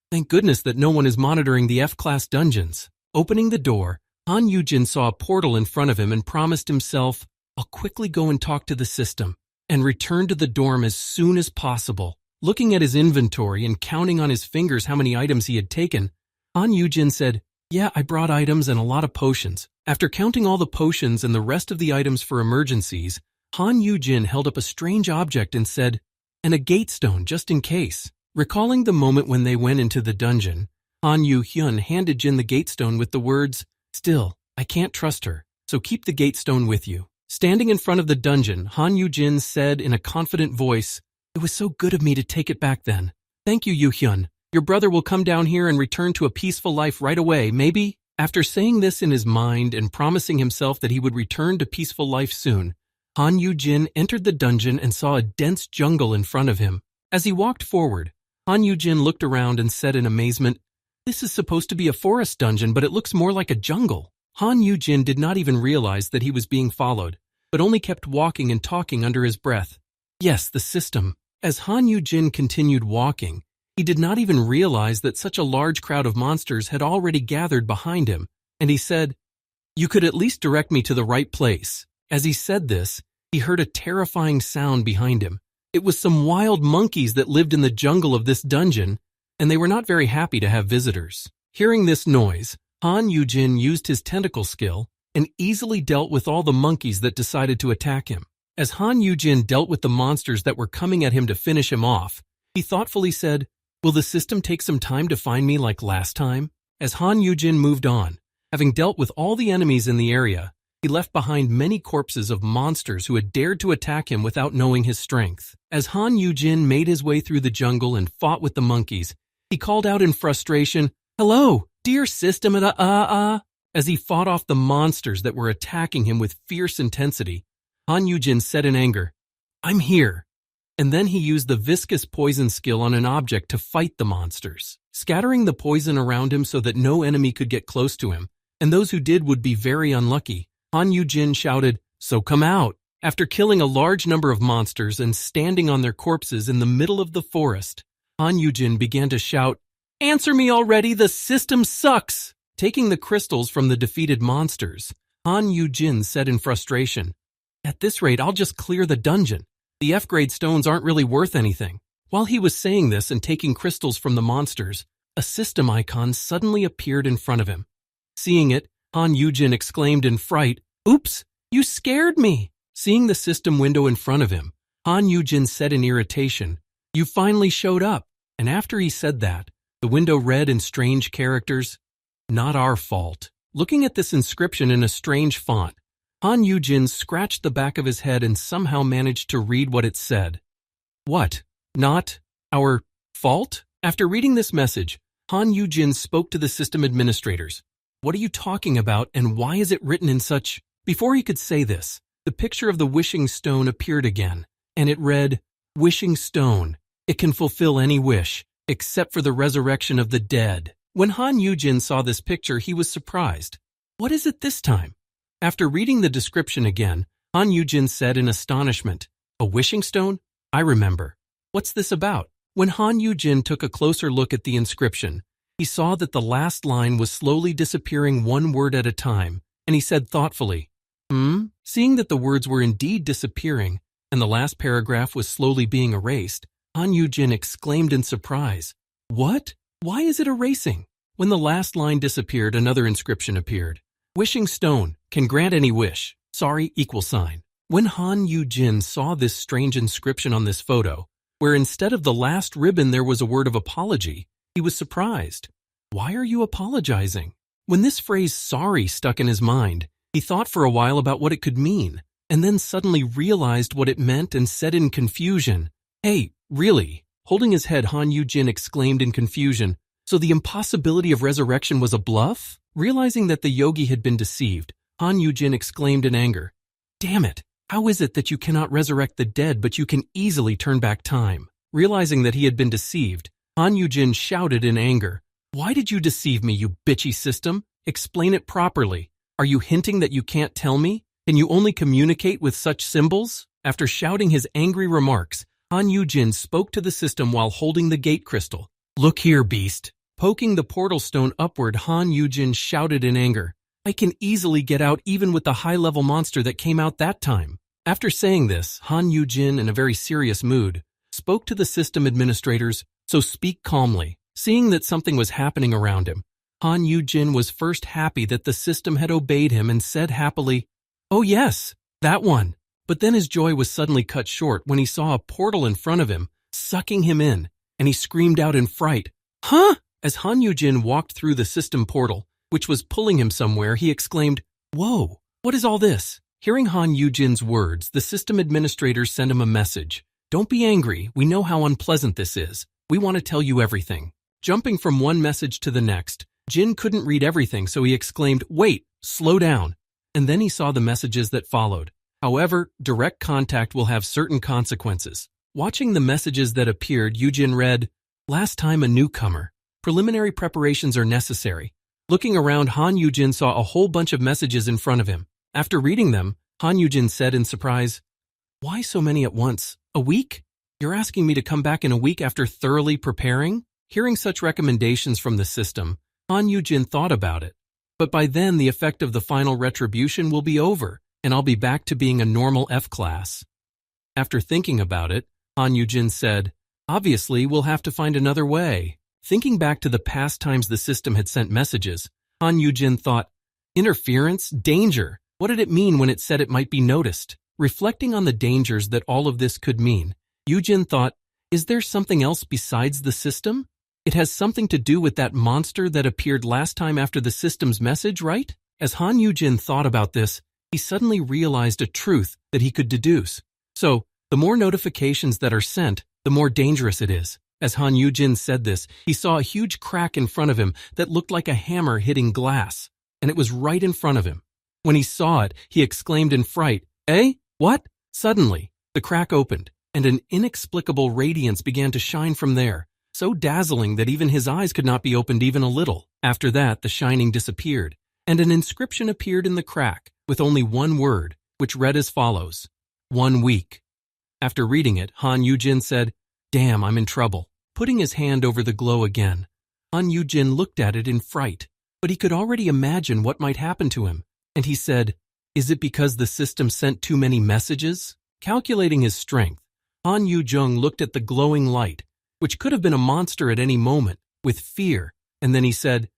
"Thank goodness that no one is monitoring the F-class dungeons." Opening the door, Han Yugin saw a portal in front of him and promised himself, "I'll quickly go and talk to the system and return to the dorm as soon as possible." Looking at his inventory and counting on his fingers how many items he had taken, Han Yugin said, "Yeah, I brought items and a lot of potions." After counting all the potions and the rest of the items for emergencies, Han Yugin held up a strange object and said, "And a gate stone just in case." Recalling the moment when they went into the dungeon, Han Yuhun handed Jin the gate stone with the words, "Still, I can't trust her, so keep the gate stone with you." Standing in front of the dungeon, Han Yugin said in a confident voice, "It was so good of me to take it back then. Thank you, Yuhun. Your brother will come down here and return to a peaceful life right away, maybe?" After saying this in his mind and promising himself that he would return to peaceful life soon, Han Yugin entered the dungeon and saw a dense jungle in front of him. As he walked forward, Han Yugin looked around and said in amazement, "This is supposed to be a forest dungeon, but it looks more like a jungle." Han Yugin did not even realize that he was being followed, but only kept walking and talking under his breath. Yes, the system. As Han Yugin continued walking, he did not even realize that such a large crowd of monsters had already gathered behind him, and he said, "You could at least direct me to the right place." As he said this, he heard a terrifying sound behind him. It was some wild monkeys that lived in the jungle of this dungeon, and they were not very happy to have visitors. Hearing this noise, Han Yugin used his tentacle skill and easily dealt with all the monkeys that decided to attack him. As Han Yugin dealt with the monsters that were coming at him to finish him off, he thoughtfully said, "Will the system take some time to find me like last time?" As Han Yugin moved on, having dealt with all the enemies in the area, he left behind many corpses of monsters who had dared to attack him without knowing his strength. As Han Yugin made his way through the jungle and fought with the monkeys, he called out in frustration, "Hello, dear system As he fought off the monsters that were attacking him with fierce intensity, Han Yugin said in anger, "I'm here." And then he used the viscous poison skill on an object to fight the monsters, scattering the poison around him so that no enemy could get close to him, and those who did would be very unlucky. Han Yugin shouted, "So come out." After killing a large number of monsters and standing on their corpses in the middle of the forest, Han Yugin began to shout, "Answer me already, the system sucks!" Taking the crystals from the defeated monsters, Han Yugin said in frustration, "At this rate, I'll just clear the dungeon. The F-grade stones aren't really worth anything." While he was saying this and taking crystals from the monsters, a system icon suddenly appeared in front of him. Seeing it, Han Yugin exclaimed in fright, "Oops, you scared me!" Seeing the system window in front of him, Han Yugin said in irritation, "You finally showed up." And after he said that, the window read in strange characters, "Not our fault." Looking at this inscription in a strange font, Han Yugin scratched the back of his head and somehow managed to read what it said. What? Not our fault? After reading this message, Han Yugin spoke to the system administrators. "What are you talking about, and why is it written in such—" Before he could say this, the picture of the wishing stone appeared again, and it read, "Wishing stone. It can fulfill any wish, except for the resurrection of the dead." When Han Yugin saw this picture, he was surprised. What is it this time? After reading the description again, Han Yugin said in astonishment, "A wishing stone? I remember. What's this about?" When Han Yugin took a closer look at the inscription, he saw that the last line was slowly disappearing one word at a time, and he said thoughtfully, Seeing that the words were indeed disappearing, and the last paragraph was slowly being erased, Han Yugin exclaimed in surprise, "What? Why is it erasing?" When the last line disappeared, another inscription appeared. "Wishing stone, can grant any wish. Sorry, $." When Han Yugin saw this strange inscription on this photo, where instead of the last ribbon there was a word of apology, he was surprised. Why are you apologizing? When this phrase "sorry" stuck in his mind, he thought for a while about what it could mean, and then suddenly realized what it meant and said in confusion, "Hey, really?" Holding his head, Han Yugin exclaimed in confusion, "So the impossibility of resurrection was a bluff?" Realizing that the yogi had been deceived, Han Yugin exclaimed in anger, "Damn it! How is it that you cannot resurrect the dead but you can easily turn back time?" Realizing that he had been deceived, Han Yugin shouted in anger, "Why did you deceive me, you bitchy system? Explain it properly. Are you hinting that you can't tell me? Can you only communicate with such symbols?" After shouting his angry remarks, Han Yugin spoke to the system while holding the gate crystal. "Look here, beast." Poking the portal stone upward, Han Yugin shouted in anger, "I can easily get out even with the high-level monster that came out that time." After saying this, Han Yugin, in a very serious mood, spoke to the system administrators, "So speak calmly." Seeing that something was happening around him, Han Yugin was first happy that the system had obeyed him and said happily, "Oh yes, that one." But then his joy was suddenly cut short when he saw a portal in front of him, sucking him in, and he screamed out in fright, "Huh?" As Han Yugin walked through the system portal, which was pulling him somewhere, he exclaimed, "Whoa, what is all this?" Hearing Han Yujin's words, the system administrators sent him a message. "Don't be angry, we know how unpleasant this is. We want to tell you everything." Jumping from one message to the next, Jin couldn't read everything, so he exclaimed, "Wait, slow down." And then he saw the messages that followed. However, direct contact will have certain consequences. Watching the messages that appeared, Yujin read, "Last time a newcomer. Preliminary preparations are necessary." Looking around, Han Yugin saw a whole bunch of messages in front of him. After reading them, Han Yugin said in surprise, "Why so many at once? A week? You're asking me to come back in a week after thoroughly preparing?" Hearing such recommendations from the system, Han Yugin thought about it. But by then, the effect of the final retribution will be over, and I'll be back to being a normal F-class. After thinking about it, Han Yugin said, "Obviously, we'll have to find another way." Thinking back to the past times the system had sent messages, Han Yugin thought, "Interference? Danger? What did it mean when it said it might be noticed?" Reflecting on the dangers that all of this could mean, Yugin thought, "Is there something else besides the system? It has something to do with that monster that appeared last time after the system's message, right?" As Han Yugin thought about this, he suddenly realized a truth that he could deduce. So, the more notifications that are sent, the more dangerous it is. As Han Yugin said this, he saw a huge crack in front of him that looked like a hammer hitting glass, and it was right in front of him. When he saw it, he exclaimed in fright, "Eh? What?" Suddenly, the crack opened, and an inexplicable radiance began to shine from there, so dazzling that even his eyes could not be opened even a little. After that, the shining disappeared, and an inscription appeared in the crack with only one word, which read as follows: 1 week. After reading it, Han Yugin said, "Damn, I'm in trouble." Putting his hand over the glow again, Han Yugin looked at it in fright, but he could already imagine what might happen to him, and he said, "Is it because the system sent too many messages?" Calculating his strength, Han Yuzhong looked at the glowing light, which could have been a monster at any moment, with fear, and then he said,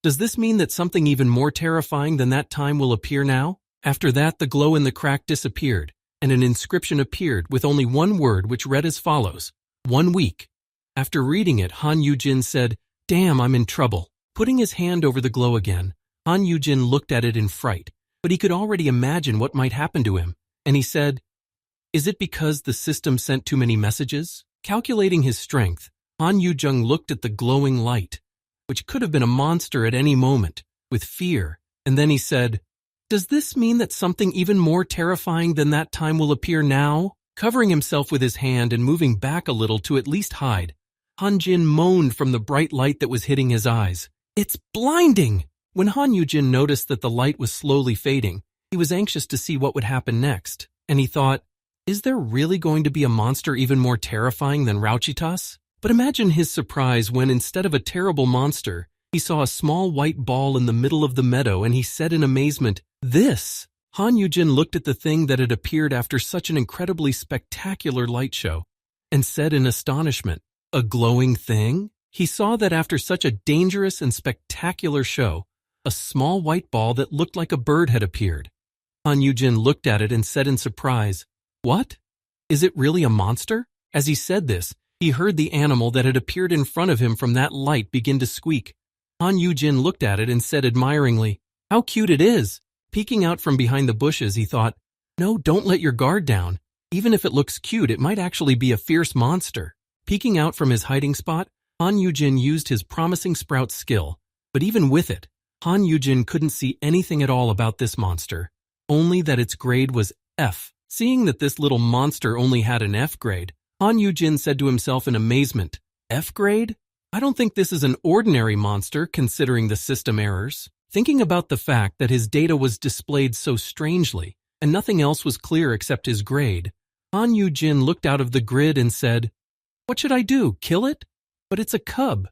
"Does this mean that something even more terrifying than that time will appear now?" After that, the glow in the crack disappeared, and an inscription appeared with only one word which read as follows: 1 week. After reading it, Han Yugin said, "Damn, I'm in trouble." Putting his hand over the glow again, Han Yugin looked at it in fright, but he could already imagine what might happen to him, and he said, "Is it because the system sent too many messages?" Calculating his strength, Han Yuzhong looked at the glowing light, which could have been a monster at any moment, with fear, and then he said, "Does this mean that something even more terrifying than that time will appear now?" Covering himself with his hand and moving back a little to at least hide, Han Jin moaned from the bright light that was hitting his eyes. "It's blinding!" When Han Yujin noticed that the light was slowly fading, he was anxious to see what would happen next, and he thought, is there really going to be a monster even more terrifying than Rauchitas? But imagine his surprise when, instead of a terrible monster, he saw a small white ball in the middle of the meadow, and he said in amazement, "This!" Han Yujin looked at the thing that had appeared after such an incredibly spectacular light show, and said in astonishment, "A glowing thing?" He saw that after such a dangerous and spectacular show, a small white ball that looked like a bird had appeared. Han Yujin looked at it and said in surprise, "What? Is it really a monster?" As he said this, he heard the animal that had appeared in front of him from that light begin to squeak. Han Yujin looked at it and said admiringly, "How cute it is." Peeking out from behind the bushes, he thought, "No, don't let your guard down. Even if it looks cute, it might actually be a fierce monster." Peeking out from his hiding spot, Han Yujin used his promising sprout skill, but even with it, Han Yujin couldn't see anything at all about this monster, only that its grade was F. Seeing that this little monster only had an F grade, Han Yujin said to himself in amazement, "F grade? I don't think this is an ordinary monster considering the system errors." Thinking about the fact that his data was displayed so strangely, and nothing else was clear except his grade, Han Yujin looked out of the grid and said, "What should I do, kill it? But it's a cub,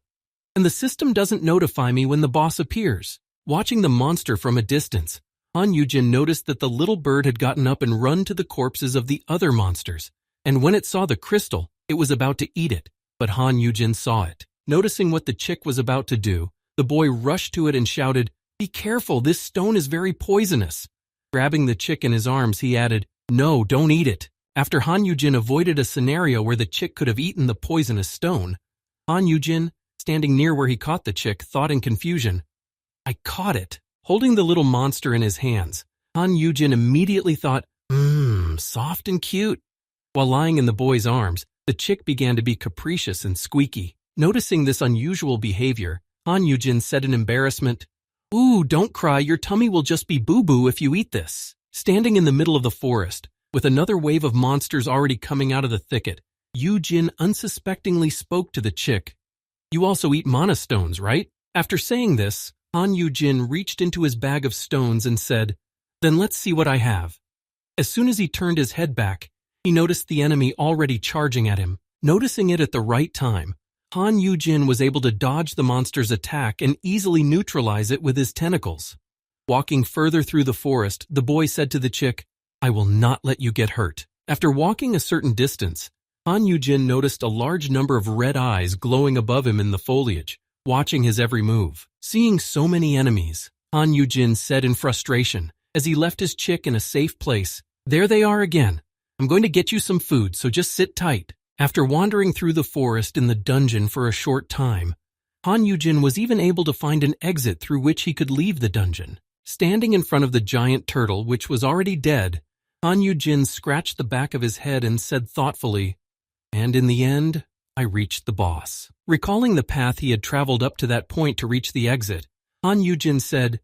and the system doesn't notify me when the boss appears." Watching the monster from a distance, Han Yujin noticed that the little bird had gotten up and run to the corpses of the other monsters, and when it saw the crystal, it was about to eat it, but Han Yujin saw it. Noticing what the chick was about to do, the boy rushed to it and shouted, "Be careful, this stone is very poisonous." Grabbing the chick in his arms, he added, "No, don't eat it." After Han Yujin avoided a scenario where the chick could have eaten the poisonous stone, Han Yujin, standing near where he caught the chick, thought in confusion, "I caught it." Holding the little monster in his hands, Han Yujin immediately thought, soft and cute. While lying in the boy's arms, the chick began to be capricious and squeaky. Noticing this unusual behavior, Han Yujin said in embarrassment, "Ooh, don't cry, your tummy will just be boo-boo if you eat this." Standing in the middle of the forest, with another wave of monsters already coming out of the thicket, Yujin unsuspectingly spoke to the chick. "You also eat mana stones, right?" After saying this, Han Yujin reached into his bag of stones and said, "Then let's see what I have." As soon as he turned his head back, he noticed the enemy already charging at him. Noticing it at the right time, Han Yujin was able to dodge the monster's attack and easily neutralize it with his tentacles. Walking further through the forest, the boy said to the chick, "I will not let you get hurt." After walking a certain distance, Han Yujin noticed a large number of red eyes glowing above him in the foliage, watching his every move. Seeing so many enemies, Han Yujin said in frustration, as he left his chick in a safe place, "There they are again. I'm going to get you some food, so just sit tight." After wandering through the forest in the dungeon for a short time, Han Yujin was even able to find an exit through which he could leave the dungeon. Standing in front of the giant turtle, which was already dead, Han Yugin scratched the back of his head and said thoughtfully, "And in the end, I reached the boss." Recalling the path he had traveled up to that point to reach the exit, Han Yugin said,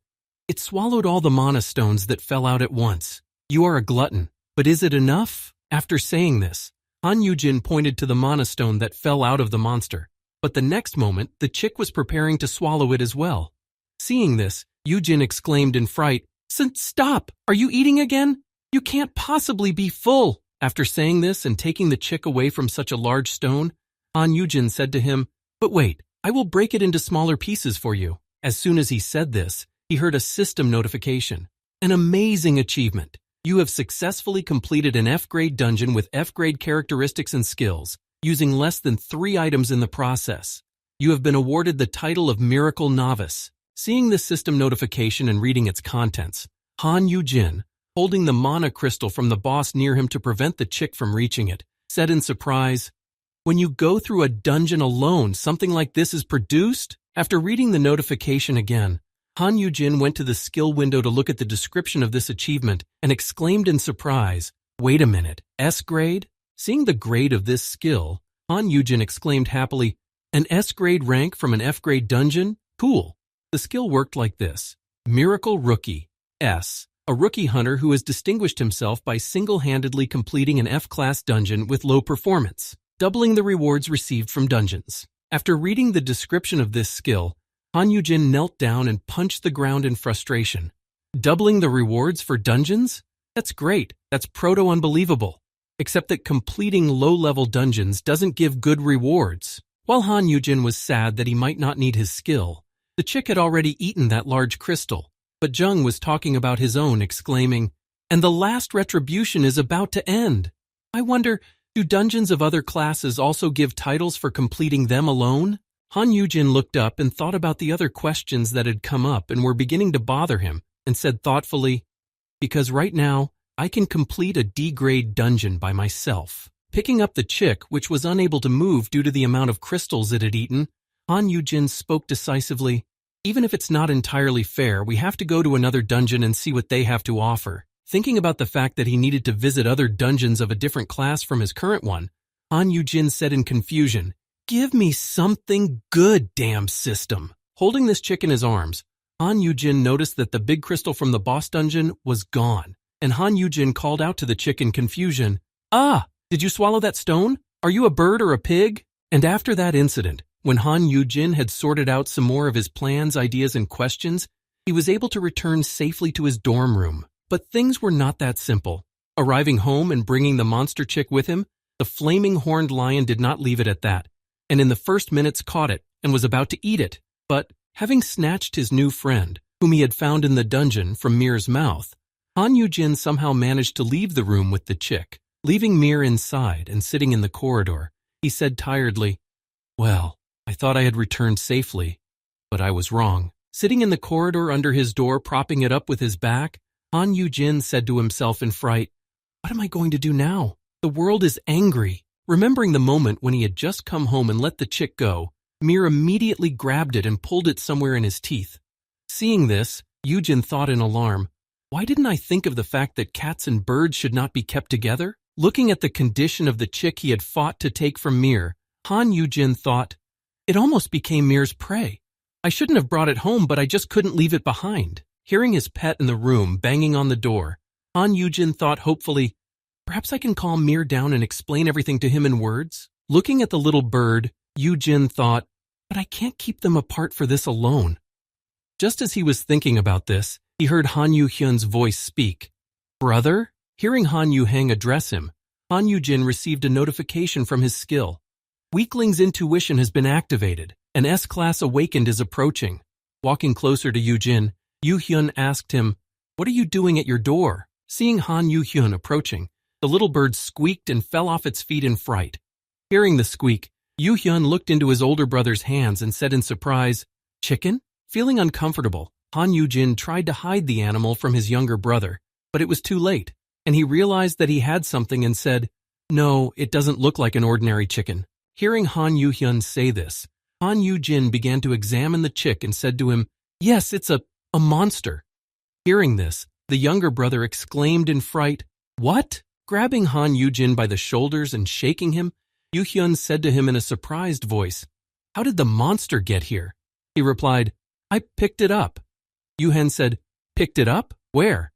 "It swallowed all the mana stones that fell out at once. You are a glutton, but is it enough?" After saying this, Han Yugin pointed to the mana stone that fell out of the monster, but the next moment, the chick was preparing to swallow it as well. Seeing this, Yugin exclaimed in fright, "Stop! Are you eating again? You can't possibly be full." After saying this and taking the chick away from such a large stone, Han Yugin said to him, "But wait, I will break it into smaller pieces for you." As soon as he said this, he heard a system notification. An amazing achievement. You have successfully completed an F-grade dungeon with F-grade characteristics and skills, using less than 3 items in the process. You have been awarded the title of Miracle Novice. Seeing the system notification and reading its contents, Han Yugin, holding the mana crystal from the boss near him to prevent the chick from reaching it, said in surprise, "When you go through a dungeon alone, something like this is produced?" After reading the notification again, Han Yugin went to the skill window to look at the description of this achievement and exclaimed in surprise, "Wait a minute, S-grade?" Seeing the grade of this skill, Han Yugin exclaimed happily, "An S-grade rank from an F-grade dungeon? Cool." The skill worked like this. Miracle Rookie, S. A rookie hunter who has distinguished himself by single-handedly completing an F-class dungeon with low performance, doubling the rewards received from dungeons. After reading the description of this skill, Han Yugin knelt down and punched the ground in frustration. Doubling the rewards for dungeons? That's great. That's proto-unbelievable. Except that completing low-level dungeons doesn't give good rewards. While Han Yugin was sad that he might not need his skill, the chick had already eaten that large crystal. But Zheng was talking about his own, exclaiming, "And the last retribution is about to end. I wonder, do dungeons of other classes also give titles for completing them alone?" Han Yugin looked up and thought about the other questions that had come up and were beginning to bother him, and said thoughtfully, "Because right now, I can complete a D-grade dungeon by myself." Picking up the chick, which was unable to move due to the amount of crystals it had eaten, Han Yugin spoke decisively, "Even if it's not entirely fair, we have to go to another dungeon and see what they have to offer." Thinking about the fact that he needed to visit other dungeons of a different class from his current one, Han Yugin said in confusion, "Give me something good, damn system." Holding this chick in his arms, Han Yugin noticed that the big crystal from the boss dungeon was gone, and Han Yugin called out to the chick in confusion, "Ah, did you swallow that stone? Are you a bird or a pig?" And after that incident, when Han Yugin had sorted out some more of his plans, ideas, and questions, he was able to return safely to his dorm room. But things were not that simple. Arriving home and bringing the monster chick with him, the flaming horned lion did not leave it at that, and in the first minutes caught it and was about to eat it. But, having snatched his new friend, whom he had found in the dungeon, from Mir's mouth, Han Yugin somehow managed to leave the room with the chick. Leaving Mir inside and sitting in the corridor, he said tiredly, "Well, I thought I had returned safely, but I was wrong." Sitting in the corridor under his door, propping it up with his back, Han Yugin said to himself in fright, "What am I going to do now? The world is angry." Remembering the moment when he had just come home and let the chick go, Mir immediately grabbed it and pulled it somewhere in his teeth. Seeing this, Yugin thought in alarm, "Why didn't I think of the fact that cats and birds should not be kept together?" Looking at the condition of the chick he had fought to take from Mir, Han Yugin thought, "It almost became Mir's prey. I shouldn't have brought it home, but I just couldn't leave it behind." Hearing his pet in the room banging on the door, Han Yugin thought hopefully, "Perhaps I can calm Mir down and explain everything to him in words." Looking at the little bird, Yugin thought, "But I can't keep them apart for this alone." Just as he was thinking about this, he heard Han Yuhyun's voice speak. "Brother?" Hearing Han Yuhang address him, Han Yugin received a notification from his skill. Weakling's intuition has been activated. An S-class awakened is approaching. Walking closer to Yugin, Yuhyun asked him, "What are you doing at your door?" Seeing Han Yuhyun approaching, the little bird squeaked and fell off its feet in fright. Hearing the squeak, Yuhyun looked into his older brother's hands and said in surprise, "Chicken?" Feeling uncomfortable, Han Yugin tried to hide the animal from his younger brother, but it was too late, and he realized that he had something and said, "No, it doesn't look like an ordinary chicken." Hearing Han Yuhyun say this, Han Yugin began to examine the chick and said to him, "Yes, it's a monster." Hearing this, the younger brother exclaimed in fright, "What?" Grabbing Han Yugin by the shoulders and shaking him, Yuhun said to him in a surprised voice, "How did the monster get here?" He replied, "I picked it up." Yuhun said, "Picked it up? Where?"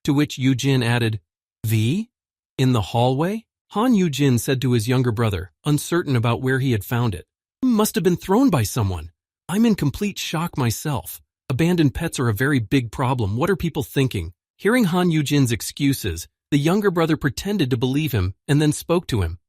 To which Yujin added, "V? In the hallway?" Han Yujin said to his younger brother, uncertain about where he had found it, "Must have been thrown by someone. I'm in complete shock myself. Abandoned pets are a very big problem. What are people thinking?" Hearing Han Yujin's excuses, the younger brother pretended to believe him and then spoke to him.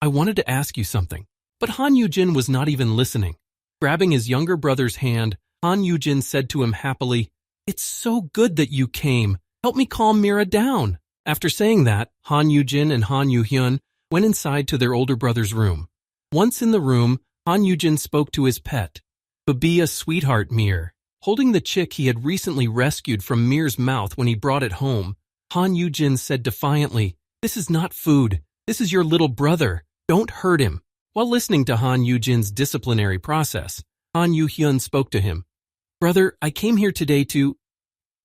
"I wanted to ask you something." But Han Yujin was not even listening. Grabbing his younger brother's hand, Han Yujin said to him happily, "It's so good that you came. Help me calm Mira down." After saying that, Han Yujin and Han Yuhyun went inside to their older brother's room. Once in the room, Han Yujin spoke to his pet, Tobi, a sweetheart Mir. Holding the chick he had recently rescued from Mir's mouth when he brought it home, Han Yujin said defiantly, "This is not food. This is your little brother. Don't hurt him." While listening to Han Yujin's disciplinary process, Han Yuhyun spoke to him, "Brother, I came here today to—"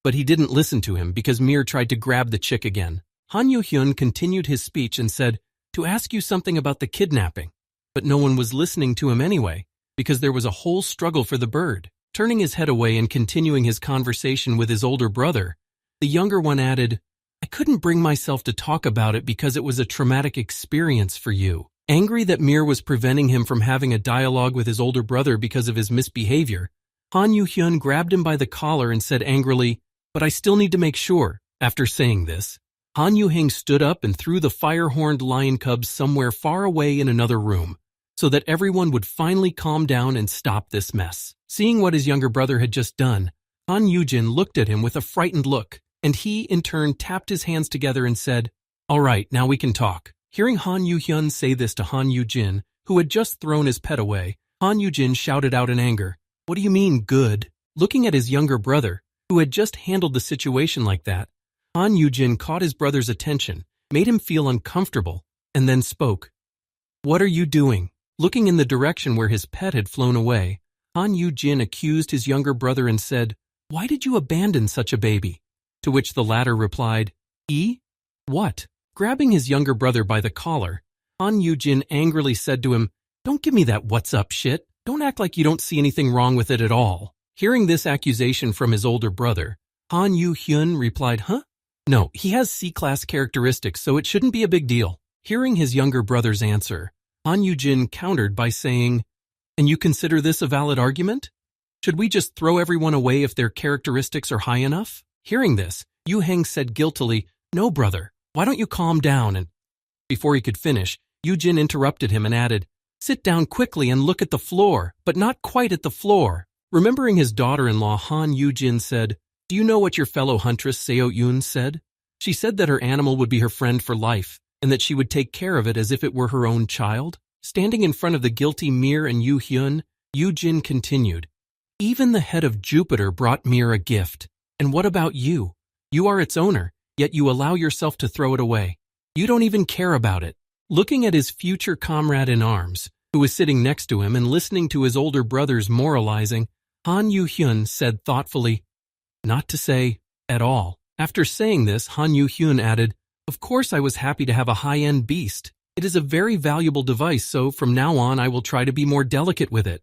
But he didn't listen to him because Mir tried to grab the chick again. Han Yuhyun continued his speech and said, "To ask you something about the kidnapping." But no one was listening to him anyway, because there was a whole struggle for the bird. Turning his head away and continuing his conversation with his older brother, the younger one added, "I couldn't bring myself to talk about it because it was a traumatic experience for you." Angry that Mir was preventing him from having a dialogue with his older brother because of his misbehavior, Han Yuhyun grabbed him by the collar and said angrily, "But I still need to make sure." After saying this, Han Yuhing stood up and threw the fire-horned lion cubs somewhere far away in another room, so that everyone would finally calm down and stop this mess. Seeing what his younger brother had just done, Han Yujin looked at him with a frightened look, and he, in turn, tapped his hands together and said, "All right, now we can talk." Hearing Han Yuhyun say this to Han Yujin, who had just thrown his pet away, Han Yujin shouted out in anger, "What do you mean, good?" Looking at his younger brother, who had just handled the situation like that, Han Yujin caught his brother's attention, made him feel uncomfortable, and then spoke. "What are you doing?" Looking in the direction where his pet had flown away, Han Yujin accused his younger brother and said, "Why did you abandon such a baby?" To which the latter replied, What?" Grabbing his younger brother by the collar, Han Yujin angrily said to him, "Don't give me that what's up shit. Don't act like you don't see anything wrong with it at all." Hearing this accusation from his older brother, Han Yuhyun replied, "Huh? No, he has C-class characteristics, so it shouldn't be a big deal." Hearing his younger brother's answer, Han Yujin countered by saying, "And you consider this a valid argument? Should we just throw everyone away if their characteristics are high enough?" Hearing this, Yuheng said guiltily, "No, brother, why don't you calm down?" And before he could finish, Yujin interrupted him and added, "Sit down quickly and look at the floor, but not quite at the floor." Remembering his daughter-in-law, Han Yujin said, "Do you know what your fellow huntress Seo Yun said? She said that her animal would be her friend for life, and that she would take care of it as if it were her own child." Standing in front of the guilty Mir and Yuhyun, Yujin continued, "Even the head of Jupiter brought Mir a gift. And what about you? You are its owner, yet you allow yourself to throw it away. You don't even care about it." Looking at his future comrade in arms, who was sitting next to him and listening to his older brother's moralizing, Han Yuhyun said thoughtfully, "Not to say, at all." After saying this, Han Yuhyun added, "Of course I was happy to have a high-end beast. It is a very valuable device, so from now on I will try to be more delicate with it."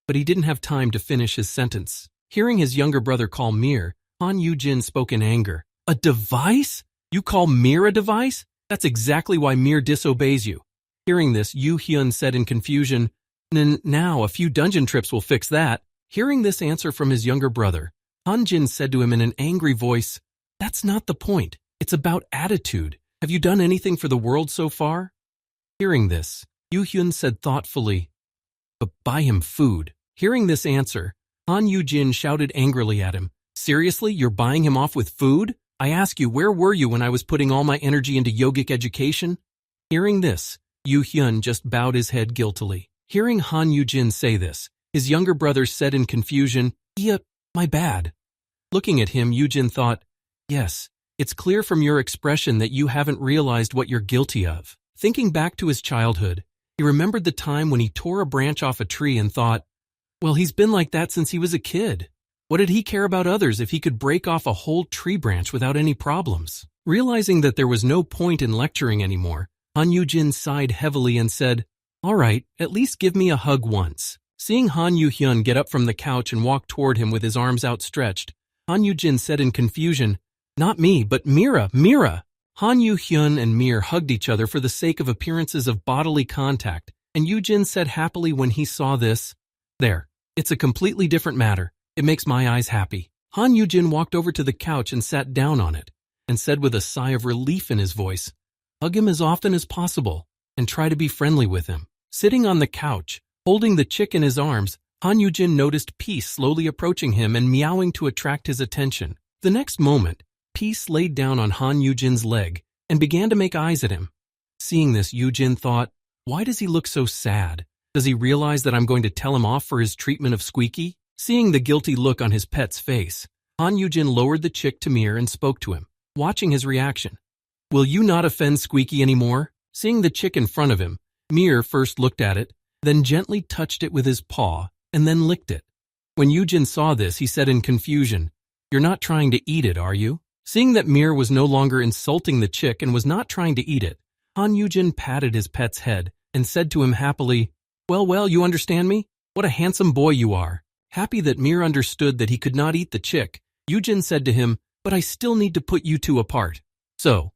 But he didn't have time to finish his sentence. Hearing his younger brother call Mir, Han Yujin spoke in anger. "A device? You call Mir a device? That's exactly why Mir disobeys you." Hearing this, Yuhyun said in confusion, Now a few dungeon trips will fix that." Hearing this answer from his younger brother, Han Jin said to him in an angry voice, "That's not the point. It's about attitude. Have you done anything for the world so far?" Hearing this, Yuhyun said thoughtfully, "But buy him food." Hearing this answer, Han Yujin shouted angrily at him, "Seriously, you're buying him off with food? I ask you, where were you when I was putting all my energy into yogic education?" Hearing this, Yuhyun just bowed his head guiltily. Hearing Han Yujin say this, his younger brother said in confusion, "Yeah, my bad." Looking at him, Yujin thought, "Yes, it's clear from your expression that you haven't realized what you're guilty of." Thinking back to his childhood, he remembered the time when he tore a branch off a tree and thought, "Well, he's been like that since he was a kid." What did he care about others if he could break off a whole tree branch without any problems? Realizing that there was no point in lecturing anymore, Han Yugin sighed heavily and said, "All right, at least give me a hug once." Seeing Han Yuhyun get up from the couch and walk toward him with his arms outstretched, Han Yugin said in confusion, "Not me, but Mira, Mira!" Han Yuhyun and Mir hugged each other for the sake of appearances of bodily contact, and Yujin said happily when he saw this, "There, it's a completely different matter. It makes my eyes happy." Han Yujin walked over to the couch and sat down on it, and said with a sigh of relief in his voice, "Hug him as often as possible, and try to be friendly with him." Sitting on the couch, holding the chick in his arms, Han Yujin noticed Peace slowly approaching him and meowing to attract his attention. The next moment, Peace laid down on Han Yujin's leg and began to make eyes at him. Seeing this, Yujin thought, "Why does he look so sad? Does he realize that I'm going to tell him off for his treatment of Squeaky?" Seeing the guilty look on his pet's face, Han Yujin lowered the chick to Mir and spoke to him, watching his reaction. "Will you not offend Squeaky anymore?" Seeing the chick in front of him, Mir first looked at it, then gently touched it with his paw, and then licked it. When Yujin saw this, he said in confusion, "You're not trying to eat it, are you?" Seeing that Mir was no longer insulting the chick and was not trying to eat it, Han Yujin patted his pet's head and said to him happily, Well, you understand me? What a handsome boy you are." Happy that Mir understood that he could not eat the chick, Yujin said to him, "But I still need to put you two apart." So,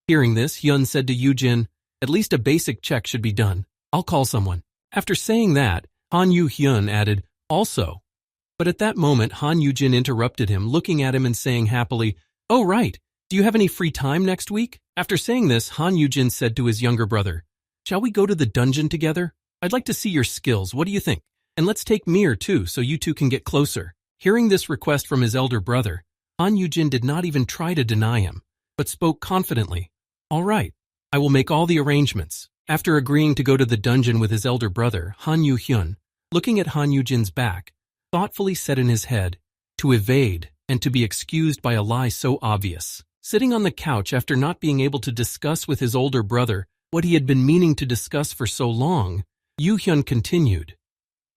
hearing this, Hyun said to Yujin, "At least a basic check should be done. I'll call someone." After saying that, Han Yu-hyun added, "Also." But at that moment, Han Yujin interrupted him, looking at him and saying happily, "Oh, right. Do you have any free time next week?" After saying this, Han Yujin said to his younger brother, "Shall we go to the dungeon together? I'd like to see your skills. What do you think? And let's take Mir too, so you two can get closer." Hearing this request from his elder brother, Han Yujin did not even try to deny him, but spoke confidently, "All right, I will make all the arrangements." After agreeing to go to the dungeon with his elder brother, Han Yu-hyun, looking at Han Yujin's back, thoughtfully said in his head, "To evade and to be excused by a lie so obvious." Sitting on the couch after not being able to discuss with his older brother what he had been meaning to discuss for so long, Yu-hyun continued,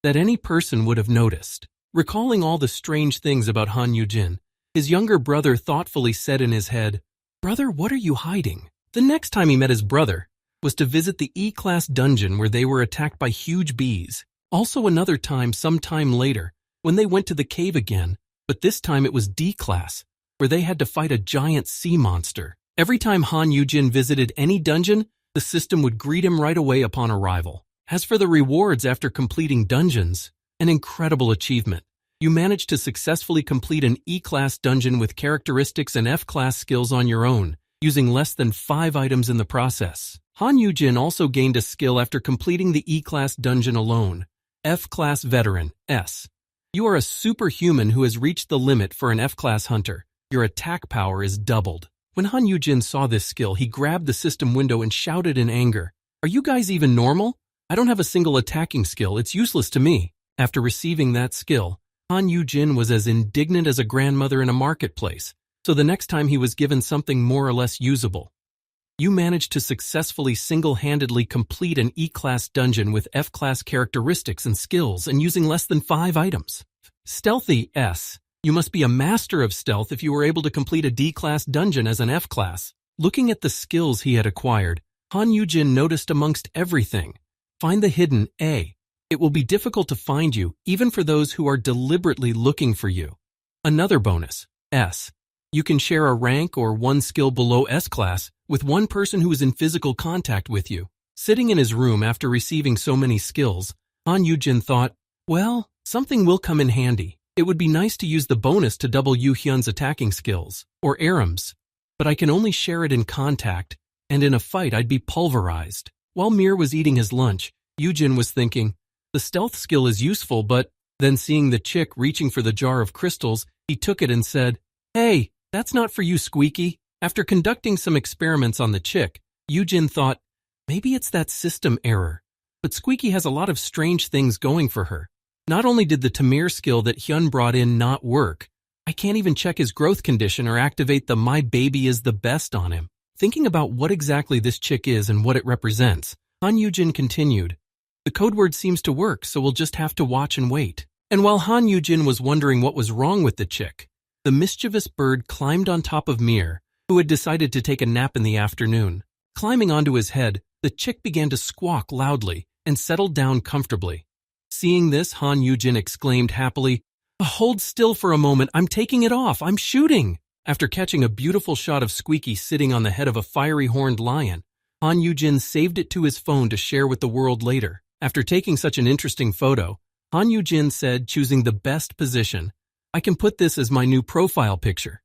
"That any person would have noticed." Recalling all the strange things about Han Yujin, his younger brother thoughtfully said in his head, "Brother, what are you hiding?" The next time he met his brother was to visit the E-class dungeon where they were attacked by huge bees. Also another time sometime later when they went to the cave again, but this time it was D-class, where they had to fight a giant sea monster. Every time Han Yujin visited any dungeon, the system would greet him right away upon arrival. As for the rewards after completing dungeons, an incredible achievement. You managed to successfully complete an E-class dungeon with characteristics and F-class skills on your own, using less than 5 items in the process. Han Yujin also gained a skill after completing the E-class dungeon alone, F-class veteran, S. You are a superhuman who has reached the limit for an F-class hunter. Your attack power is doubled. When Han Yujin saw this skill, he grabbed the system window and shouted in anger, "Are you guys even normal? I don't have a single attacking skill. It's useless to me." After receiving that skill, Han Yujin was as indignant as a grandmother in a marketplace, so the next time he was given something more or less usable. You managed to successfully single-handedly complete an E-class dungeon with F-class characteristics and skills and using less than 5 items. Stealthy S. You must be a master of stealth if you were able to complete a D-class dungeon as an F-class. Looking at the skills he had acquired, Han Yujin noticed amongst everything, find the hidden A. It will be difficult to find you, even for those who are deliberately looking for you. Another bonus, S. You can share a rank or one skill below S-class with one person who is in physical contact with you. Sitting in his room after receiving so many skills, Han Yujin thought, well, something will come in handy. It would be nice to use the bonus to double Yu-hyun's attacking skills, or Aram's, but I can only share it in contact, and in a fight I'd be pulverized. While Mir was eating his lunch, Yujin was thinking, the stealth skill is useful, but then seeing the chick reaching for the jar of crystals, he took it and said, "Hey, that's not for you, Squeaky." After conducting some experiments on the chick, Yujin thought, maybe it's that system error. But Squeaky has a lot of strange things going for her. Not only did the Tamir skill that Hyun brought in not work, I can't even check his growth condition or activate the "my baby is the best" on him. Thinking about what exactly this chick is and what it represents, Han Yujin continued, "The code word seems to work, so we'll just have to watch and wait." And while Han Yugin was wondering what was wrong with the chick, the mischievous bird climbed on top of Mir, who had decided to take a nap in the afternoon. Climbing onto his head, the chick began to squawk loudly and settled down comfortably. Seeing this, Han Yugin exclaimed happily, "Hold still for a moment, I'm taking it off, I'm shooting!" After catching a beautiful shot of Squeaky sitting on the head of a fiery-horned lion, Han Yugin saved it to his phone to share with the world later. After taking such an interesting photo, Han Yugin said, choosing the best position, "I can put this as my new profile picture."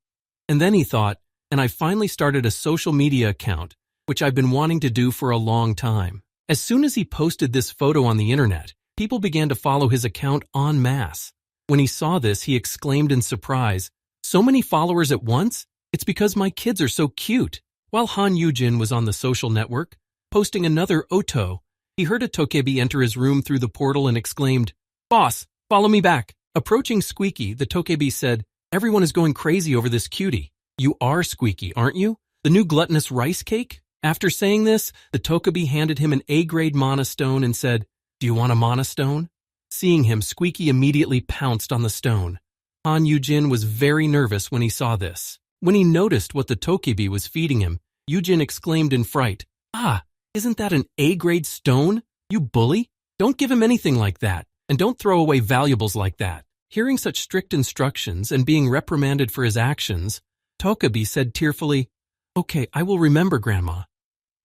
And then he thought, and I finally started a social media account, which I've been wanting to do for a long time. As soon as he posted this photo on the internet, people began to follow his account en masse. When he saw this, he exclaimed in surprise, "So many followers at once? It's because my kids are so cute." While Han Yugin was on the social network, posting another Oto, he heard a Tokebi enter his room through the portal and exclaimed, "Boss, follow me back." Approaching Squeaky, the Tokebi said, "Everyone is going crazy over this cutie. You are Squeaky, aren't you? The new gluttonous rice cake?" After saying this, the Tokebi handed him an A-grade mana stone and said, "Do you want a mana stone?" Seeing him, Squeaky immediately pounced on the stone. Han Yugin was very nervous when he saw this. When he noticed what the Tokebi was feeding him, Yugin exclaimed in fright, "Ah, isn't that an A-grade stone? You bully! Don't give him anything like that, and don't throw away valuables like that." Hearing such strict instructions and being reprimanded for his actions, Tokebi said tearfully, "Okay, I will remember, Grandma."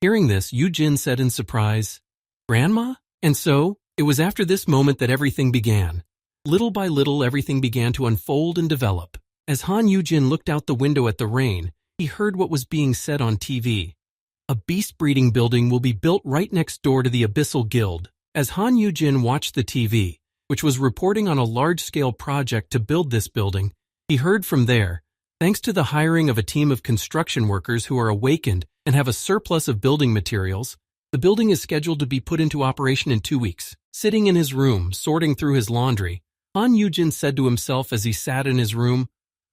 Hearing this, Yugin said in surprise, "Grandma?" And so, it was after this moment that everything began. Little by little, everything began to unfold and develop. As Han Yugin looked out the window at the rain, he heard what was being said on TV. A beast breeding building will be built right next door to the Abyssal Guild. As Han Yugin watched the TV, which was reporting on a large-scale project to build this building, he heard from there, thanks to the hiring of a team of construction workers who are awakened and have a surplus of building materials, the building is scheduled to be put into operation in 2 weeks. Sitting in his room, sorting through his laundry, Han Yugin said to himself as he sat in his room,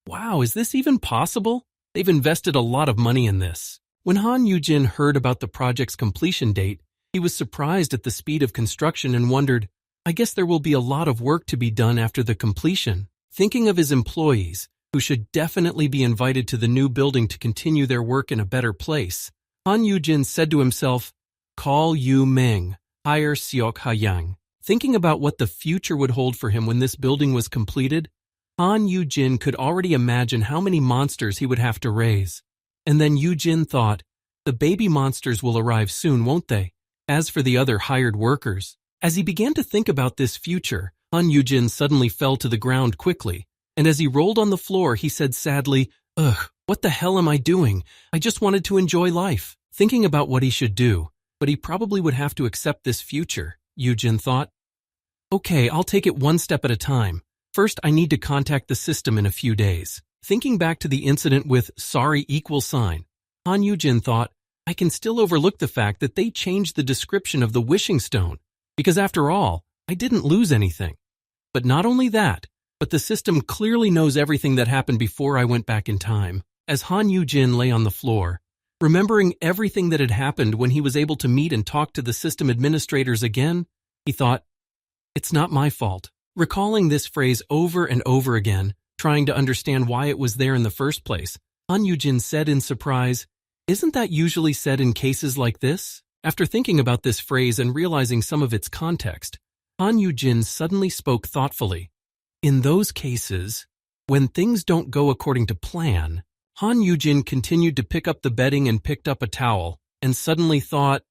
"Wow, is this even possible? They've invested a lot of money in this." When Han Yugin heard about the project's completion date, he was surprised at the speed of construction and wondered, "I guess there will be a lot of work to be done after the completion." Thinking of his employees, who should definitely be invited to the new building to continue their work in a better place, Han Yugin said to himself, "Call Yu Ming, hire Seok Ha-yang." Thinking about what the future would hold for him when this building was completed, Han Yugin could already imagine how many monsters he would have to raise. And then Yugin thought, the baby monsters will arrive soon, won't they? As for the other hired workers, as he began to think about this future, Han Yugin suddenly fell to the ground quickly, and as he rolled on the floor, he said sadly, "Ugh, what the hell am I doing? I just wanted to enjoy life." Thinking about what he should do, but he probably would have to accept this future, Yugin thought. "Okay, I'll take it one step at a time. First, I need to contact the system in a few days." Thinking back to the incident with sorry equal sign, Han Yugin thought, I can still overlook the fact that they changed the description of the wishing stone, because after all, I didn't lose anything. But not only that, but the system clearly knows everything that happened before I went back in time. As Han Yugin lay on the floor, remembering everything that had happened when he was able to meet and talk to the system administrators again, he thought, it's not my fault. Recalling this phrase over and over again, trying to understand why it was there in the first place, Han Yugin said in surprise, "Isn't that usually said in cases like this?" After thinking about this phrase and realizing some of its context, Han Yugin suddenly spoke thoughtfully. In those cases, when things don't go according to plan, Han Yugin continued to pick up the bedding and picked up a towel, and suddenly thought,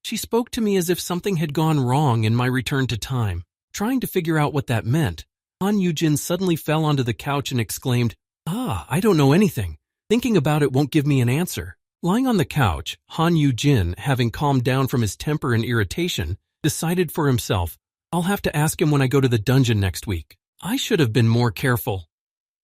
she spoke to me as if something had gone wrong in my return to time. Trying to figure out what that meant, Han Yugin suddenly fell onto the couch and exclaimed, I don't know anything. Thinking about it won't give me an answer. Lying on the couch, Han Yugin, having calmed down from his temper and irritation, decided for himself, I'll have to ask him when I go to the dungeon next week. I should have been more careful.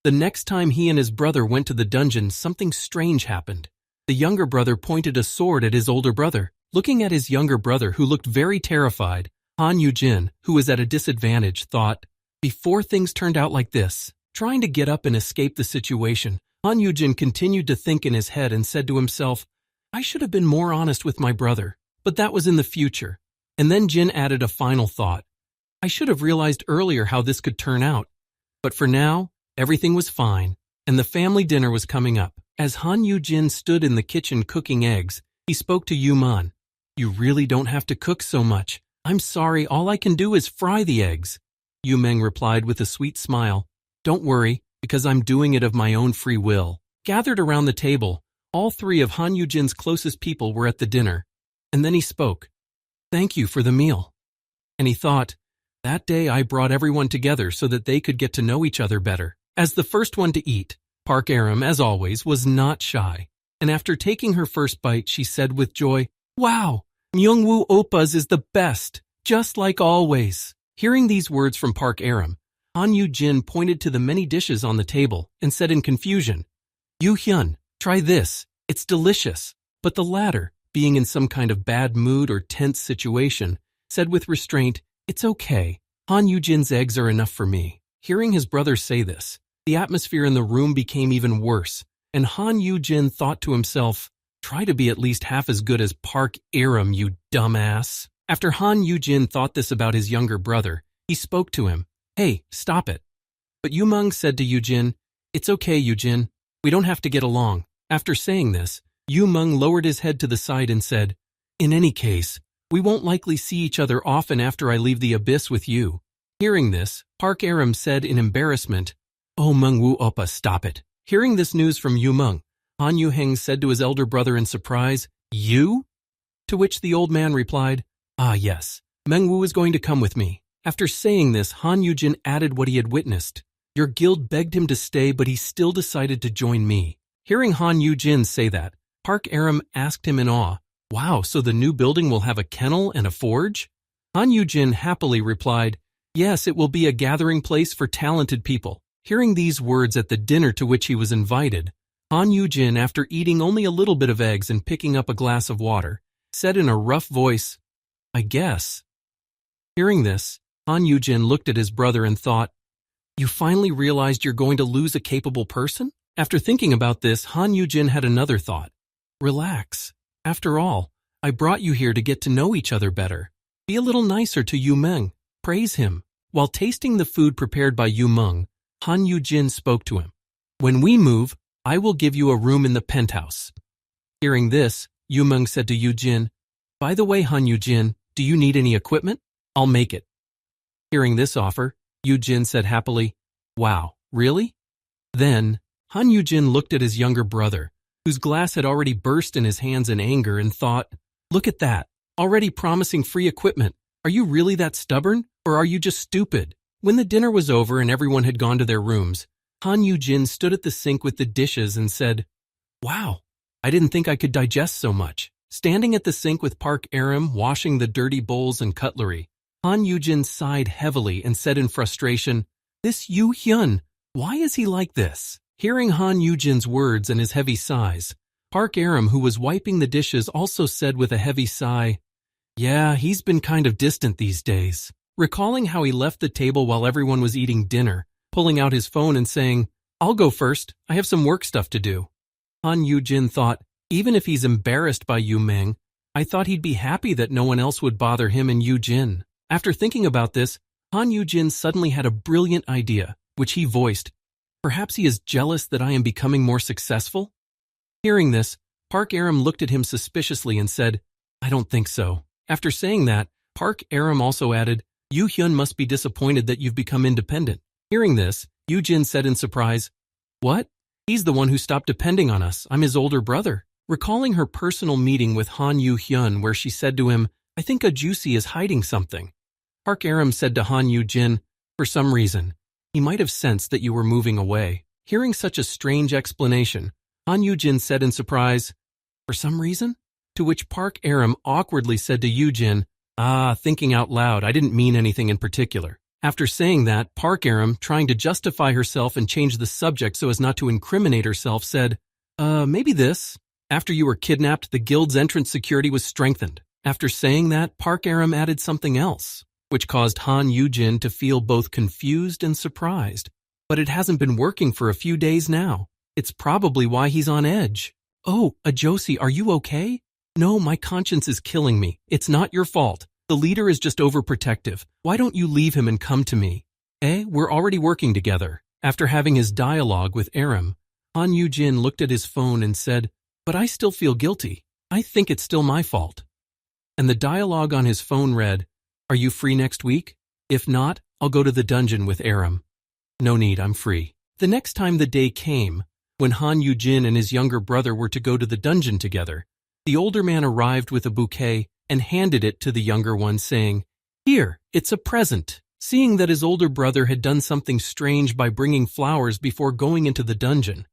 The next time he and his brother went to the dungeon, something strange happened. The younger brother pointed a sword at his older brother. Looking at his younger brother, who looked very terrified, Han Yugin, who was at a disadvantage, thought, before things turned out like this, trying to get up and escape the situation, Han Yugin continued to think in his head and said to himself, I should have been more honest with my brother, but that was in the future. And then Jin added a final thought. I should have realized earlier how this could turn out. But for now, everything was fine, and the family dinner was coming up. As Han Yugin stood in the kitchen cooking eggs, he spoke to Yuman. You really don't have to cook so much. I'm sorry, all I can do is fry the eggs. Yumeng replied with a sweet smile. Don't worry, because I'm doing it of my own free will. Gathered around the table, all three of Han Yujin's closest people were at the dinner. And then he spoke. Thank you for the meal. And he thought, that day I brought everyone together so that they could get to know each other better. As the first one to eat, Park Aram, as always, was not shy. And after taking her first bite, she said with joy, Wow, Myungwoo Oppa's is the best, just like always. Hearing these words from Park Aram, Han Yujin pointed to the many dishes on the table and said in confusion, Yuhun, try this, it's delicious. But the latter, being in some kind of bad mood or tense situation, said with restraint, It's okay, Han Yujin's eggs are enough for me. Hearing his brother say this, the atmosphere in the room became even worse, and Han Yujin thought to himself, Try to be at least half as good as Park Aram, you dumbass. After Han Yujin thought this about his younger brother, he spoke to him, Hey, stop it. But Yumeng said to Yujin, It's okay, Yujin. We don't have to get along. After saying this, Yumeng lowered his head to the side and said, In any case, we won't likely see each other often after I leave the abyss with you. Hearing this, Park Aram said in embarrassment, Oh, Mengwu Oppa, stop it. Hearing this news from Yumeng, Han Yuheng said to his elder brother in surprise, You? To which the old man replied, Ah, yes, Mengwu is going to come with me. After saying this, Han Yujin added what he had witnessed. Your guild begged him to stay, but he still decided to join me. Hearing Han Yujin say that, Park Aram asked him in awe, Wow, so the new building will have a kennel and a forge? Han Yujin happily replied, Yes, it will be a gathering place for talented people. Hearing these words at the dinner to which he was invited, Han Yujin, after eating only a little bit of eggs and picking up a glass of water, said in a rough voice, I guess. Hearing this, Han Yujin looked at his brother and thought, You finally realized you're going to lose a capable person? After thinking about this, Han Yujin had another thought. Relax. After all, I brought you here to get to know each other better. Be a little nicer to Yumeng. Praise him. While tasting the food prepared by Yumeng, Han Yujin spoke to him. When we move, I will give you a room in the penthouse. Hearing this, Yumeng said to Yujin, By the way, Han Yujin, do you need any equipment? I'll make it. Hearing this offer, Yujin said happily, Wow, really? Then, Han Yujin looked at his younger brother, whose glass had already burst in his hands in anger, and thought, Look at that, already promising free equipment. Are you really that stubborn, or are you just stupid? When the dinner was over and everyone had gone to their rooms, Han Yujin stood at the sink with the dishes and said, Wow, I didn't think I could digest so much. Standing at the sink with Park Aram washing the dirty bowls and cutlery, Han Yujin sighed heavily and said in frustration, This Yuhun, why is he like this? Hearing Han Yujin's words and his heavy sighs, Park Aram, who was wiping the dishes, also said with a heavy sigh, Yeah, he's been kind of distant these days. Recalling how he left the table while everyone was eating dinner, pulling out his phone and saying, I'll go first, I have some work stuff to do. Han Yujin thought, even if he's embarrassed by Yumeng, I thought he'd be happy that no one else would bother him and Yujin. After thinking about this, Han Yujin suddenly had a brilliant idea, which he voiced. Perhaps he is jealous that I am becoming more successful? Hearing this, Park Aram looked at him suspiciously and said, I don't think so. After saying that, Park Aram also added, Yuhyun must be disappointed that you've become independent. Hearing this, Yujin said in surprise, What? He's the one who stopped depending on us. I'm his older brother. Recalling her personal meeting with Han Yuhyun where she said to him, I think a Juicy is hiding something. Park Aram said to Han Yujin, For some reason, he might have sensed that you were moving away. Hearing such a strange explanation, Han Yujin said in surprise, For some reason? To which Park Aram awkwardly said to Yujin, Thinking out loud, I didn't mean anything in particular. After saying that, Park Aram, trying to justify herself and change the subject so as not to incriminate herself, said, Maybe this. After you were kidnapped, the guild's entrance security was strengthened. After saying that, Park Aram added something else, which caused Han Yujin to feel both confused and surprised. But it hasn't been working for a few days now. It's probably why he's on edge. Oh, Josie, are you okay? No, my conscience is killing me. It's not your fault. The leader is just overprotective. Why don't you leave him and come to me? We're already working together. After having his dialogue with Aram, Han Yugin looked at his phone and said, but I still feel guilty. I think it's still my fault. And the dialogue on his phone read, are you free next week? If not, I'll go to the dungeon with Aram. No need, I'm free. The next time the day came, when Han Yugin and his younger brother were to go to the dungeon together, the older man arrived with a bouquet and handed it to the younger one, saying, here, it's a present. Seeing that his older brother had done something strange by bringing flowers before going into the dungeon,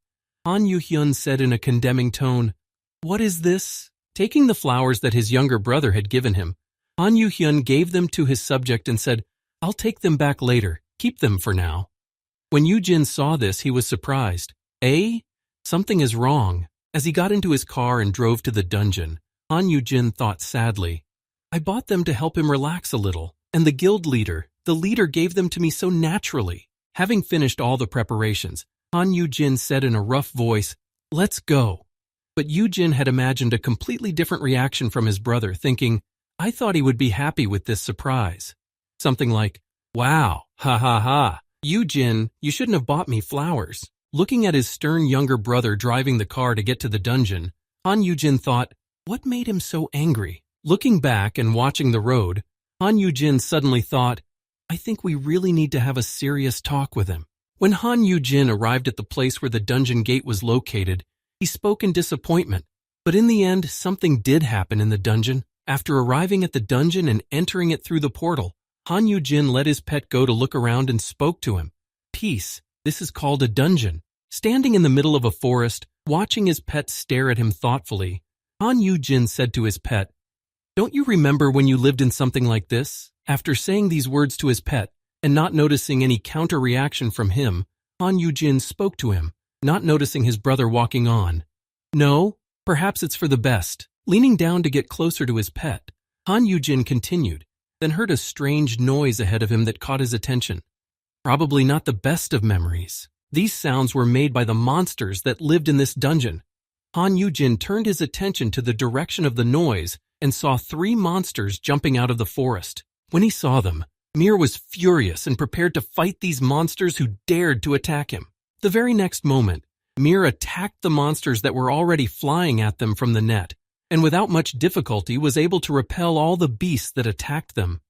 Han Yuhyun said in a condemning tone, what is this? Taking the flowers that his younger brother had given him, Han Yuhyun gave them to his subject and said, I'll take them back later. Keep them for now. When Yujin saw this, he was surprised. Something is wrong. As he got into his car and drove to the dungeon, Han Yujin thought sadly, I bought them to help him relax a little, and the guild leader, gave them to me so naturally. Having finished all the preparations, Han Yujin said in a rough voice, let's go. But Yujin had imagined a completely different reaction from his brother, thinking, I thought he would be happy with this surprise. Something like, wow, ha ha ha, Yujin, you shouldn't have bought me flowers. Looking at his stern younger brother driving the car to get to the dungeon, Han Yujin thought, what made him so angry? Looking back and watching the road, Han Yujin suddenly thought, I think we really need to have a serious talk with him. When Han Yujin arrived at the place where the dungeon gate was located, he spoke in disappointment. But in the end, something did happen in the dungeon. After arriving at the dungeon and entering it through the portal, Han Yujin let his pet go to look around and spoke to him. Peace, this is called a dungeon. Standing in the middle of a forest, watching his pet stare at him thoughtfully, Han Yujin said to his pet, don't you remember when you lived in something like this? After saying these words to his pet and not noticing any counter-reaction from him, Han Yujin spoke to him, not noticing his brother walking on. No, perhaps it's for the best. Leaning down to get closer to his pet, Han Yujin continued, then heard a strange noise ahead of him that caught his attention. Probably not the best of memories. These sounds were made by the monsters that lived in this dungeon. Han Yujin turned his attention to the direction of the noise and saw 3 monsters jumping out of the forest. When he saw them, Mir was furious and prepared to fight these monsters who dared to attack him. The very next moment, Mir attacked the monsters that were already flying at them from the net, and without much difficulty was able to repel all the beasts that attacked them.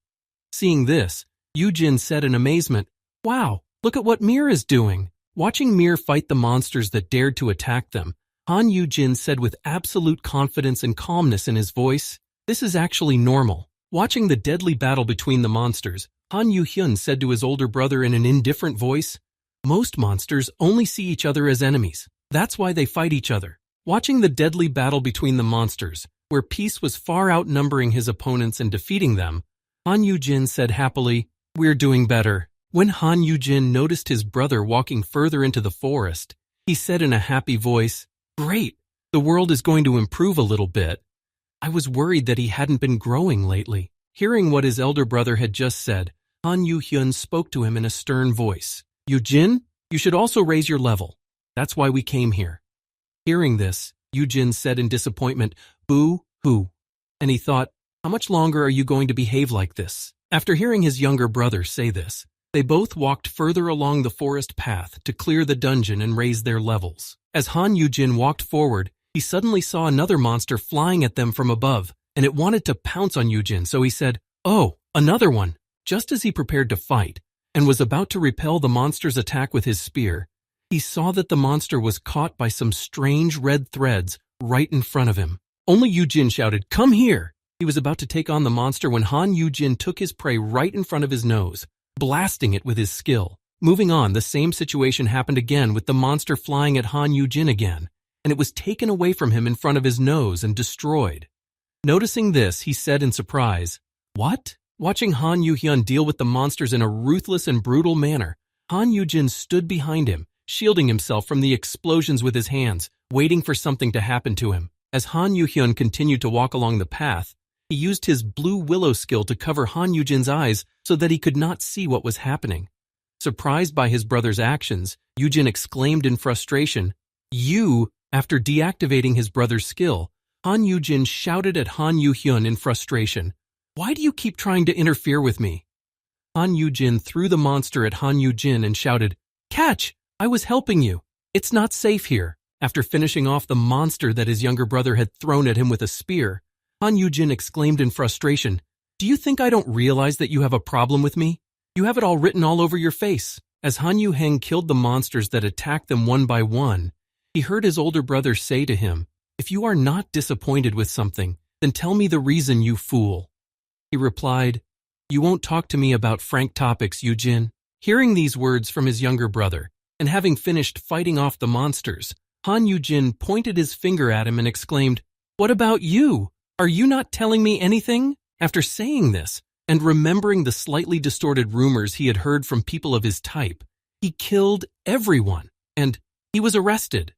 Seeing this, Yujin said in amazement, wow, look at what Mir is doing. Watching Mir fight the monsters that dared to attack them, Han Yujin said with absolute confidence and calmness in his voice, this is actually normal. Watching the deadly battle between the monsters, Han Yuhyun said to his older brother in an indifferent voice, most monsters only see each other as enemies. That's why they fight each other. Watching the deadly battle between the monsters, where Peace was far outnumbering his opponents and defeating them, Han Yujin said happily, we're doing better. When Han Yujin noticed his brother walking further into the forest, he said in a happy voice, great, the world is going to improve a little bit. I was worried that he hadn't been growing lately. Hearing what his elder brother had just said, Han Yuhyun spoke to him in a stern voice. Yujin, you should also raise your level. That's why we came here. Hearing this, Yujin said in disappointment, boo-hoo. And he thought, how much longer are you going to behave like this? After hearing his younger brother say this, they both walked further along the forest path to clear the dungeon and raise their levels. As Han Yujin walked forward, he suddenly saw another monster flying at them from above, and it wanted to pounce on Yujin, so he said, oh, another one. Just as he prepared to fight, and was about to repel the monster's attack with his spear, he saw that the monster was caught by some strange red threads right in front of him. Only Yujin shouted, come here! He was about to take on the monster when Han Yujin took his prey right in front of his nose, blasting it with his skill. Moving on, the same situation happened again with the monster flying at Han Yujin again, and it was taken away from him in front of his nose and destroyed. Noticing this, he said in surprise, what? Watching Han Yuhyun deal with the monsters in a ruthless and brutal manner, Han Yujin stood behind him, shielding himself from the explosions with his hands, waiting for something to happen to him. As Han Yuhyun continued to walk along the path, he used his blue willow skill to cover Han Yujin's eyes so that he could not see what was happening. Surprised by his brother's actions, Yujin exclaimed in frustration, you! After deactivating his brother's skill, Han Yujin shouted at Han Yuhyun in frustration, Why do you keep trying to interfere with me? Han Yugin threw the monster at Han Yugin and shouted, Catch! I was helping you. It's not safe here. After finishing off the monster that his younger brother had thrown at him with a spear, Han Yugin exclaimed in frustration, Do you think I don't realize that you have a problem with me? You have it all written all over your face. As Han Yugin killed the monsters that attacked them one by one, he heard his older brother say to him, If you are not disappointed with something, then tell me the reason, you fool. He replied, You won't talk to me about frank topics, Yugin. Hearing these words from his younger brother, and having finished fighting off the monsters, Han Yugin pointed his finger at him and exclaimed, What about you? Are you not telling me anything? After saying this, and remembering the slightly distorted rumors he had heard from people of his type, he killed everyone, and he was arrested.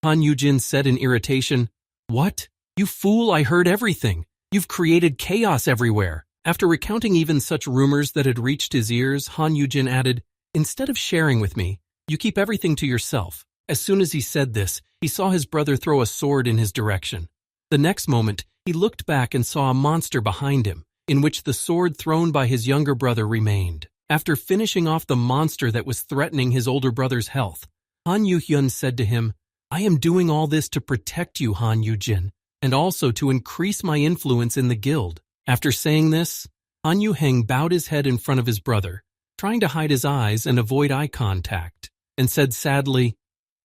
Han Yugin said in irritation, What? You fool, I heard everything. You've created chaos everywhere. After recounting even such rumors that had reached his ears, Han Yugin added, Instead of sharing with me, you keep everything to yourself. As soon as he said this, he saw his brother throw a sword in his direction. The next moment, he looked back and saw a monster behind him, in which the sword thrown by his younger brother remained. After finishing off the monster that was threatening his older brother's health, Han Yugin said to him, I am doing all this to protect you, Han Yugin, and also to increase my influence in the guild. After saying this, Han Yugin bowed his head in front of his brother, trying to hide his eyes and avoid eye contact, and said sadly,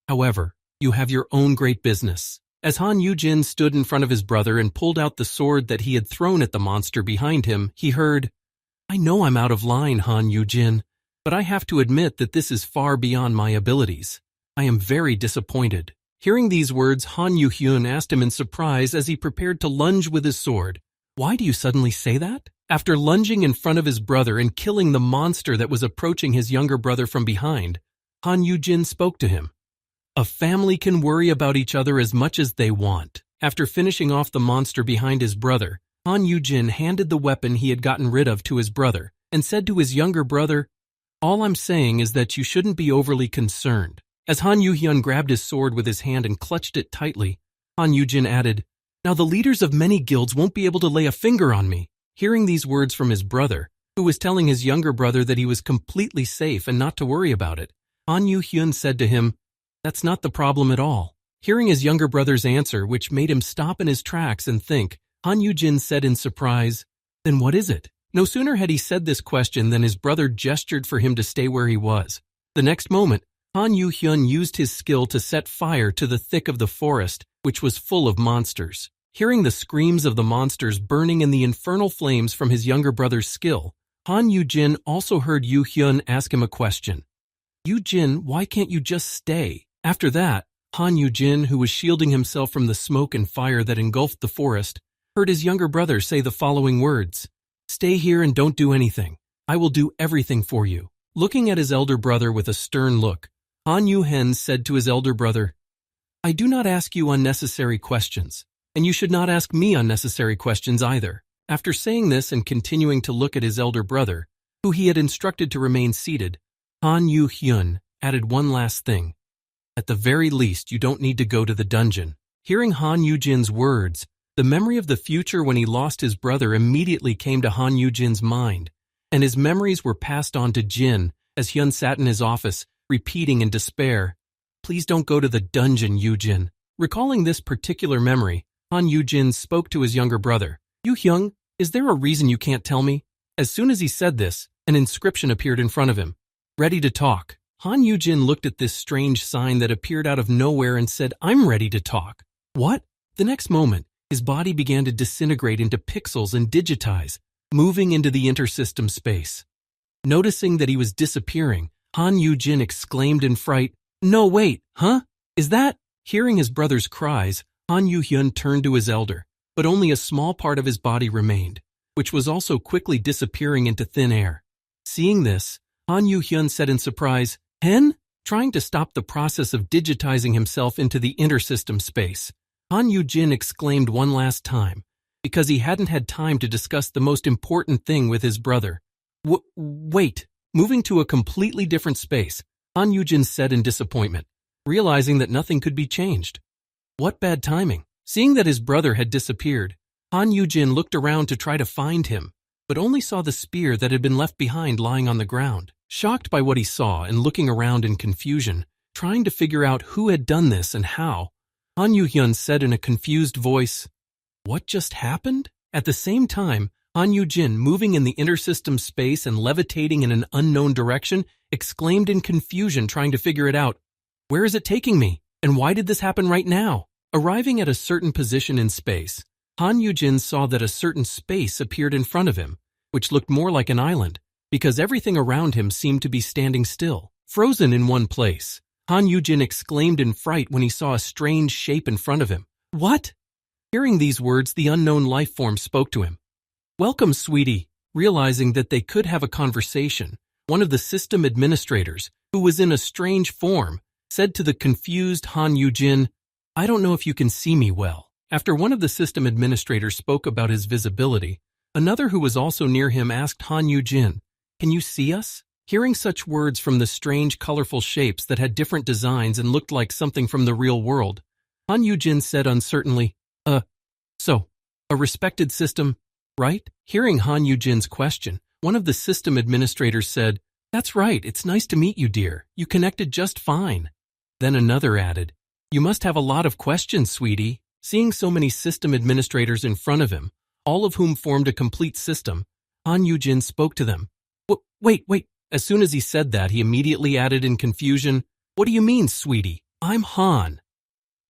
However, you have your own great business. As Han Yugin stood in front of his brother and pulled out the sword that he had thrown at the monster behind him, he heard, I know I'm out of line, Han Yugin, but I have to admit that this is far beyond my abilities. I am very disappointed. Hearing these words, Han Yugin asked him in surprise as he prepared to lunge with his sword, Why do you suddenly say that? After lunging in front of his brother and killing the monster that was approaching his younger brother from behind, Han Yugin spoke to him. A family can worry about each other as much as they want. After finishing off the monster behind his brother, Han Yugin handed the weapon he had gotten rid of to his brother and said to his younger brother, All I'm saying is that you shouldn't be overly concerned. As Han Yugin grabbed his sword with his hand and clutched it tightly, Han Yugin added, Now the leaders of many guilds won't be able to lay a finger on me. Hearing these words from his brother, who was telling his younger brother that he was completely safe and not to worry about it, Han Yugin said to him, That's not the problem at all. Hearing his younger brother's answer, which made him stop in his tracks and think, Han Yugin said in surprise, Then what is it? No sooner had he said this question than his brother gestured for him to stay where he was. The next moment, Han Yugin used his skill to set fire to the thick of the forest, which was full of monsters. Hearing the screams of the monsters burning in the infernal flames from his younger brother's skill, Han Yugin also heard Yuhun ask him a question. Yugin, why can't you just stay? After that, Han Yugin, who was shielding himself from the smoke and fire that engulfed the forest, heard his younger brother say the following words, Stay here and don't do anything. I will do everything for you. Looking at his elder brother with a stern look, Han Yugin said to his elder brother, I do not ask you unnecessary questions, and you should not ask me unnecessary questions either. After saying this and continuing to look at his elder brother, who he had instructed to remain seated, Han Yugin added one last thing. At the very least, you don't need to go to the dungeon. Hearing Han Yugin's words, the memory of the future when he lost his brother immediately came to Han Yugin's mind, and his memories were passed on to Jin as Hyun sat in his office, repeating in despair, Please don't go to the dungeon, Yugin. Recalling this particular memory, Han Yugin spoke to his younger brother. Yuhyung, is there a reason you can't tell me? As soon as he said this, an inscription appeared in front of him. Ready to talk. Han Yugin looked at this strange sign that appeared out of nowhere and said, I'm ready to talk. What? The next moment, his body began to disintegrate into pixels and digitize, moving into the intersystem space. Noticing that he was disappearing, Han Yugin exclaimed in fright, No, wait, huh? Is that? Hearing his brother's cries, Han Yuhyun turned to his elder, but only a small part of his body remained, which was also quickly disappearing into thin air. Seeing this, Han Yuhyun said in surprise, Hen? Trying to stop the process of digitizing himself into the intersystem space, Han Yugin exclaimed one last time, because he hadn't had time to discuss the most important thing with his brother. Wait. Moving to a completely different space, Han Yugin said in disappointment, realizing that nothing could be changed. What bad timing. Seeing that his brother had disappeared, Han Yugin looked around to try to find him, but only saw the spear that had been left behind lying on the ground. Shocked by what he saw and looking around in confusion, trying to figure out who had done this and how, Han Yugin said in a confused voice, "What just happened?" At the same time, Han Yugin, moving in the intersystem space and levitating in an unknown direction, exclaimed in confusion, trying to figure it out. "Where is it taking me? And why did this happen right now?" Arriving at a certain position in space, Han Yugin saw that a certain space appeared in front of him, which looked more like an island, because everything around him seemed to be standing still, frozen in one place. Han Yugin exclaimed in fright when he saw a strange shape in front of him. "What?" Hearing these words, the unknown life form spoke to him. "Welcome, sweetie." Realizing that they could have a conversation, one of the system administrators, who was in a strange form, said to the confused Han Yugin, "I don't know if you can see me well." After one of the system administrators spoke about his visibility, another who was also near him asked Han Yugin, "Can you see us?" Hearing such words from the strange, colorful shapes that had different designs and looked like something from the real world, Han Yugin said uncertainly, So, a respected system, right?" Hearing Han Yujin's question, one of the system administrators said, "That's right, it's nice to meet you, dear. You connected just fine." Then another added, "You must have a lot of questions, sweetie." Seeing so many system administrators in front of him, all of whom formed a complete system, Han Yugin spoke to them. Wait. As soon as he said that, he immediately added in confusion, "What do you mean, sweetie? I'm Han."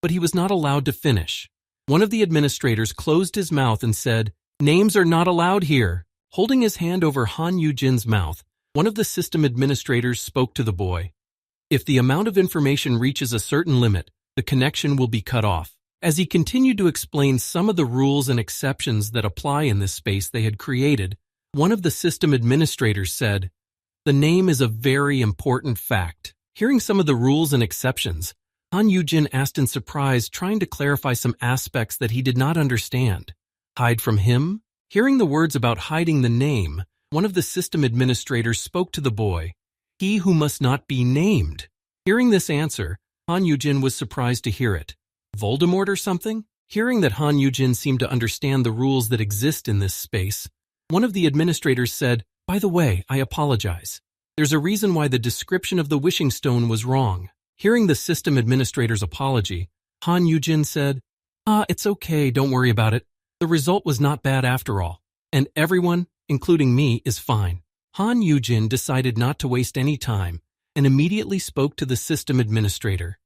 But he was not allowed to finish. One of the administrators closed his mouth and said, "Names are not allowed here." Holding his hand over Han Yujin's mouth, one of the system administrators spoke to the boy. "If the amount of information reaches a certain limit, the connection will be cut off." As he continued to explain some of the rules and exceptions that apply in this space they had created, one of the system administrators said, "The name is a very important fact." Hearing some of the rules and exceptions, Han Yugin asked in surprise, trying to clarify some aspects that he did not understand. "Hide from him?" Hearing the words about hiding the name, one of the system administrators spoke to the boy, "He who must not be named." Hearing this answer, Han Yugin was surprised to hear it. Voldemort or something? Hearing that Han Yugin seemed to understand the rules that exist in this space, one of the administrators said, "By the way, I apologize. There's a reason why the description of the wishing stone was wrong." Hearing the system administrator's apology, Han Yugin said, "It's okay, don't worry about it. The result was not bad after all, and everyone, including me, is fine." Han Yugin decided not to waste any time and immediately spoke to the system administrator.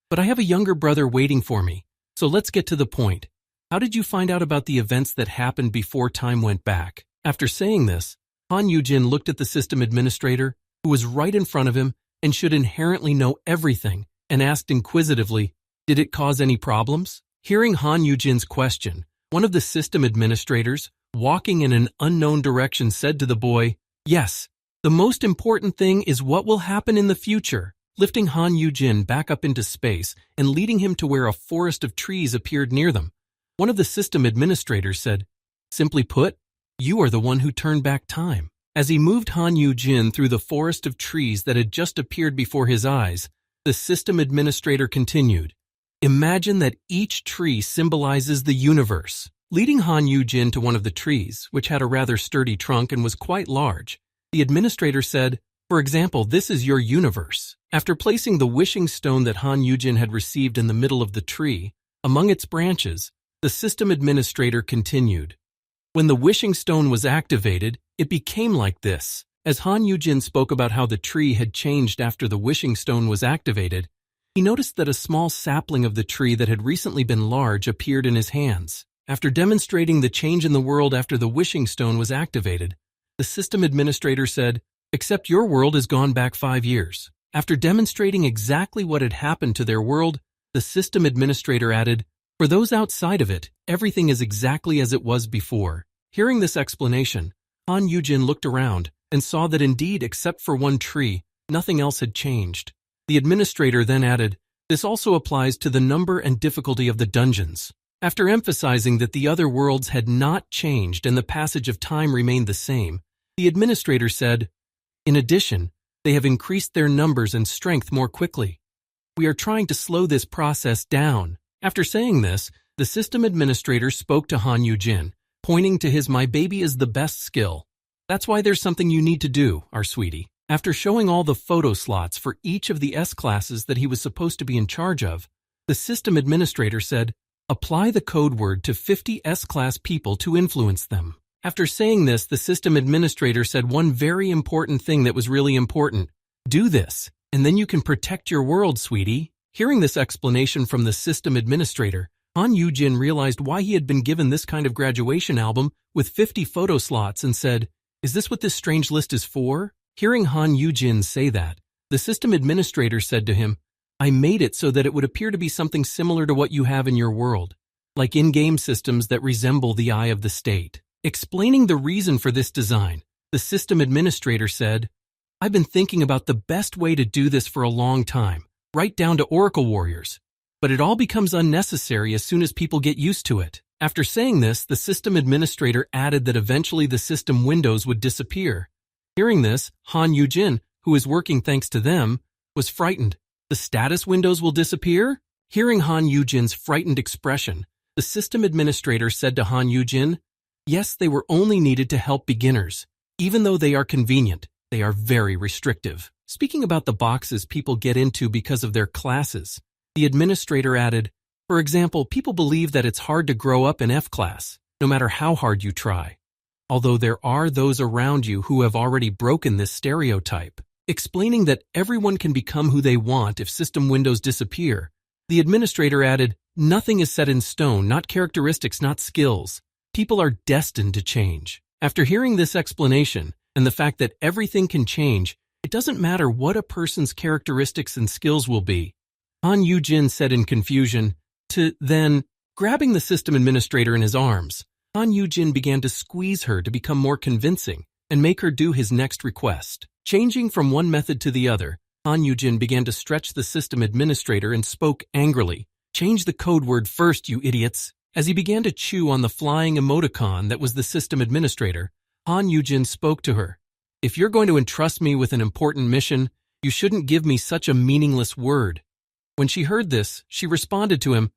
"But I have a younger brother waiting for me, so let's get to the point. How did you find out about the events that happened before time went back?" After saying this, Han Yugin looked at the system administrator, who was right in front of him and should inherently know everything, and asked inquisitively, "Did it cause any problems?" Hearing Han Yujin's question, one of the system administrators, walking in an unknown direction, said to the boy, "Yes, the most important thing is what will happen in the future." Lifting Han Yugin back up into space and leading him to where a forest of trees appeared near them, one of the system administrators said, "Simply put, you are the one who turned back time." As he moved Han Yugin through the forest of trees that had just appeared before his eyes, the system administrator continued, "Imagine that each tree symbolizes the universe." Leading Han Yugin to one of the trees, which had a rather sturdy trunk and was quite large, the administrator said, "For example, this is your universe." After placing the wishing stone that Han Yugin had received in the middle of the tree, among its branches, the system administrator continued, "When the wishing stone was activated, it became like this." As Han Yugin spoke about how the tree had changed after the wishing stone was activated, he noticed that a small sapling of the tree that had recently been large appeared in his hands. After demonstrating the change in the world after the wishing stone was activated, the system administrator said, "Except your world has gone back 5 years. After demonstrating exactly what had happened to their world, the system administrator added, "For those outside of it, everything is exactly as it was before." Hearing this explanation, Han Yugin looked around and saw that indeed, except for one tree, nothing else had changed. The administrator then added, "This also applies to the number and difficulty of the dungeons." After emphasizing that the other worlds had not changed and the passage of time remained the same, the administrator said, "In addition, they have increased their numbers and strength more quickly. We are trying to slow this process down." After saying this, the system administrator spoke to Han Yugin, pointing to his "my baby is the best" skill. "That's why there's something you need to do, our sweetie." After showing all the photo slots for each of the S-classes that he was supposed to be in charge of, the system administrator said, "Apply the code word to 50 S-class people to influence them." After saying this, the system administrator said one very important thing that was really important. "Do this, and then you can protect your world, sweetie." Hearing this explanation from the system administrator, Han Yugin realized why he had been given this kind of graduation album with 50 photo slots and said, "Is this what this strange list is for?" Hearing Han Yugin say that, the system administrator said to him, "I made it so that it would appear to be something similar to what you have in your world, like in-game systems that resemble the eye of the state." Explaining the reason for this design, the system administrator said, "I've been thinking about the best way to do this for a long time, right down to Oracle Warriors. But it all becomes unnecessary as soon as people get used to it." After saying this, the system administrator added that eventually the system windows would disappear. Hearing this, Han Yugin, who is working thanks to them, was frightened. "The status windows will disappear?" Hearing Han Yujin's frightened expression, the system administrator said to Han Yugin, "Yes, they were only needed to help beginners. Even though they are convenient, they are very restrictive." Speaking about the boxes people get into because of their classes, the administrator added, "For example, people believe that it's hard to grow up in F class, no matter how hard you try. Although there are those around you who have already broken this stereotype." Explaining that everyone can become who they want if system windows disappear, the administrator added, "Nothing is set in stone, not characteristics, not skills. People are destined to change." After hearing this explanation, and the fact that everything can change, it doesn't matter what a person's characteristics and skills will be, Han Yugin said in confusion, then, grabbing the system administrator in his arms, Han Yugin began to squeeze her to become more convincing and make her do his next request. Changing from one method to the other, Han Yugin began to stretch the system administrator and spoke angrily, "Change the code word first, you idiots." As he began to chew on the flying emoticon that was the system administrator, Han Yugin spoke to her, "If you're going to entrust me with an important mission, you shouldn't give me such a meaningless word." When she heard this, she responded to him,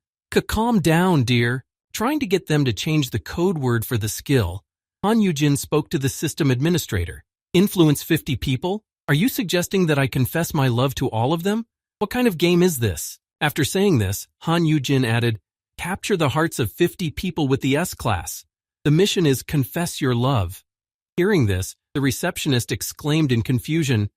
"Calm down, dear." Trying to get them to change the code word for the skill, Han Yugin spoke to the system administrator. "Influence 50 people? Are you suggesting that I confess my love to all of them? What kind of game is this?" After saying this, Han Yugin added, "Capture the hearts of 50 people with the S-class. The mission is confess your love." Hearing this, the receptionist exclaimed in confusion,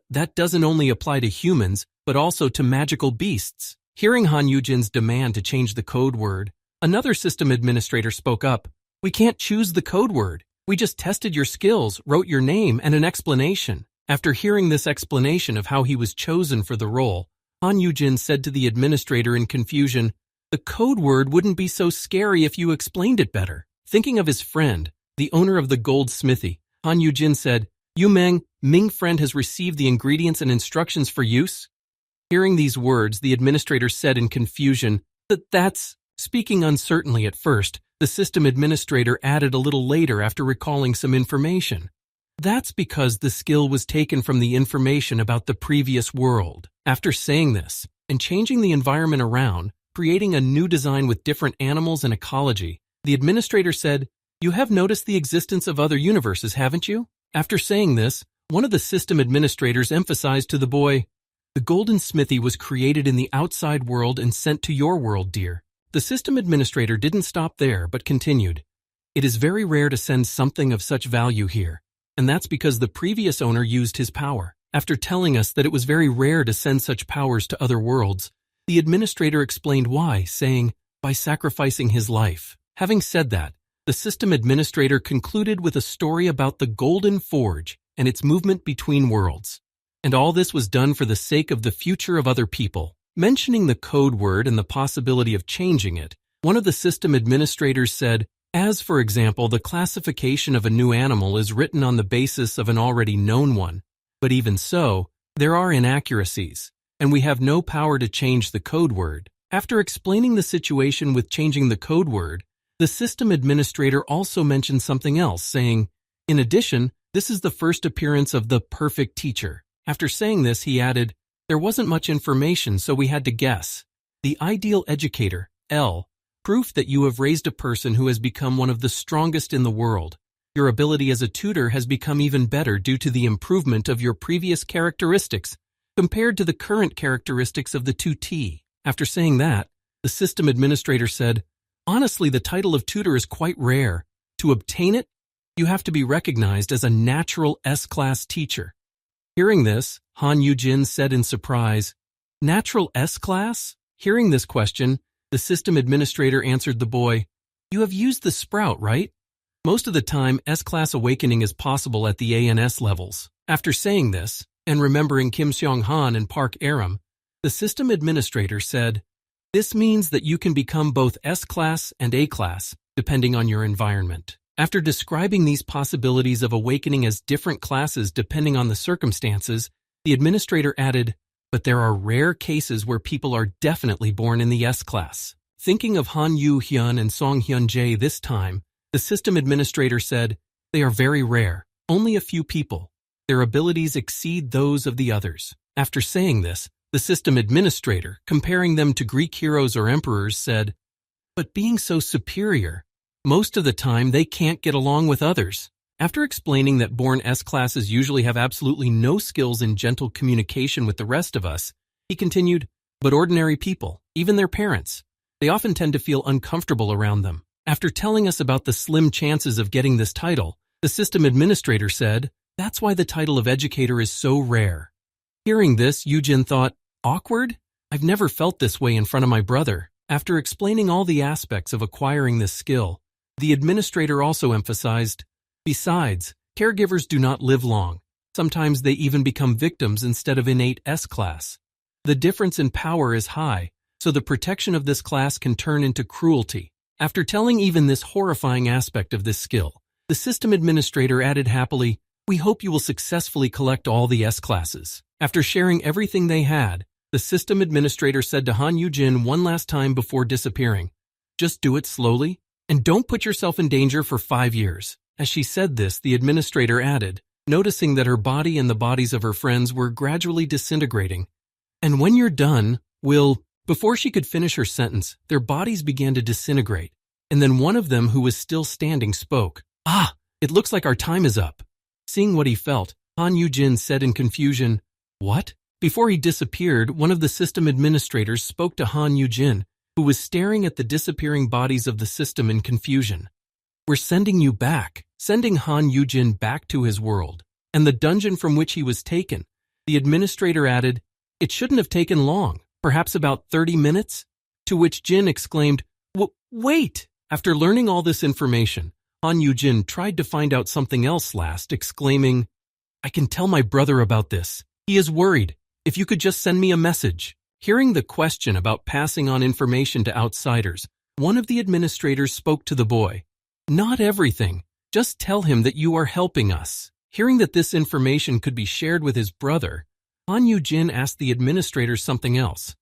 That doesn't only apply to humans, but also to magical beasts." Hearing Han Yujin's demand to change the code word, another system administrator spoke up, "We can't choose the code word. We just tested your skills, wrote your name, and an explanation." After hearing this explanation of how he was chosen for the role, Han Yugin said to the administrator in confusion, "The code word wouldn't be so scary if you explained it better." Thinking of his friend, the owner of the gold smithy, Han Yugin said, Ming friend has received the ingredients and instructions for use." Hearing these words, the administrator said in confusion, "That's..." Speaking uncertainly at first, the system administrator added a little later after recalling some information. "That's because the skill was taken from the information about the previous world." After saying this, and changing the environment around, creating a new design with different animals and ecology, the administrator said, "You have noticed the existence of other universes, haven't you?" After saying this, one of the system administrators emphasized to the boy, "The golden smithy was created in the outside world and sent to your world, dear." The system administrator didn't stop there, but continued, "It is very rare to send something of such value here, and that's because the previous owner used his power." After telling us that it was very rare to send such powers to other worlds, the administrator explained why, saying, "By sacrificing his life." Having said that, the system administrator concluded with a story about the Golden Forge and its movement between worlds. And all this was done for the sake of the future of other people. Mentioning the code word and the possibility of changing it, one of the system administrators said, "As, for example, the classification of a new animal is written on the basis of an already known one. But even so, there are inaccuracies, and we have no power to change the code word." After explaining the situation with changing the code word, the system administrator also mentioned something else, saying, "In addition, this is the first appearance of the perfect teacher." After saying this, he added, "There wasn't much information, so we had to guess. The ideal educator, L, Proof that you have raised a person who has become one of the strongest in the world. Your ability as a tutor has become even better due to the improvement of your previous characteristics compared to the current characteristics of the 2T. After saying that, the system administrator said, honestly, the title of tutor is quite rare. To obtain it, you have to be recognized as a natural S-class teacher. Hearing this, Han Yugin said in surprise, Natural S-class? Hearing this question, the system administrator answered the boy, You have used the sprout, right? Most of the time, S-class awakening is possible at the ANS levels. After saying this, and remembering Kim Seong-han and Park Aram, the system administrator said, This means that you can become both S-class and A-class, depending on your environment. After describing these possibilities of awakening as different classes depending on the circumstances, the administrator added, But there are rare cases where people are definitely born in the S-class. Thinking of Han Yu-hyun and Song Hyun-jae this time, the system administrator said, They are very rare, only a few people. Their abilities exceed those of the others. After saying this, the system administrator, comparing them to Greek heroes or emperors, said, But being so superior, most of the time they can't get along with others. After explaining that born S-classes usually have absolutely no skills in gentle communication with the rest of us, he continued, But ordinary people, even their parents, they often tend to feel uncomfortable around them. After telling us about the slim chances of getting this title, the system administrator said, That's why the title of educator is so rare. Hearing this, Yujin thought, Awkward? I've never felt this way in front of my brother. After explaining all the aspects of acquiring this skill, the administrator also emphasized, Besides, caregivers do not live long. Sometimes they even become victims instead of innate S-class. The difference in power is high, so the protection of this class can turn into cruelty. After telling even this horrifying aspect of this skill, the system administrator added happily, We hope you will successfully collect all the S-classes. After sharing everything they had, the system administrator said to Han Yujin one last time before disappearing, Just do it slowly, and don't put yourself in danger for 5 years. As she said this, the administrator added, noticing that her body and the bodies of her friends were gradually disintegrating. And when you're done, Before she could finish her sentence, their bodies began to disintegrate, and then one of them who was still standing spoke. It looks like our time is up. Seeing what he felt, Han Yujin said in confusion, What? Before he disappeared, one of the system administrators spoke to Han Yujin, who was staring at the disappearing bodies of the system in confusion. We're sending you back, sending Han Yujin back to his world, and the dungeon from which he was taken. The administrator added, It shouldn't have taken long. Perhaps about 30 minutes? To which Jin exclaimed, Wait! After learning all this information, Han Yujin tried to find out something else last, exclaiming, I can tell my brother about this. He is worried. If you could just send me a message. Hearing the question about passing on information to outsiders, one of the administrators spoke to the boy. Not everything. Just tell him that you are helping us. Hearing that this information could be shared with his brother, Han Yujin asked the administrator something else.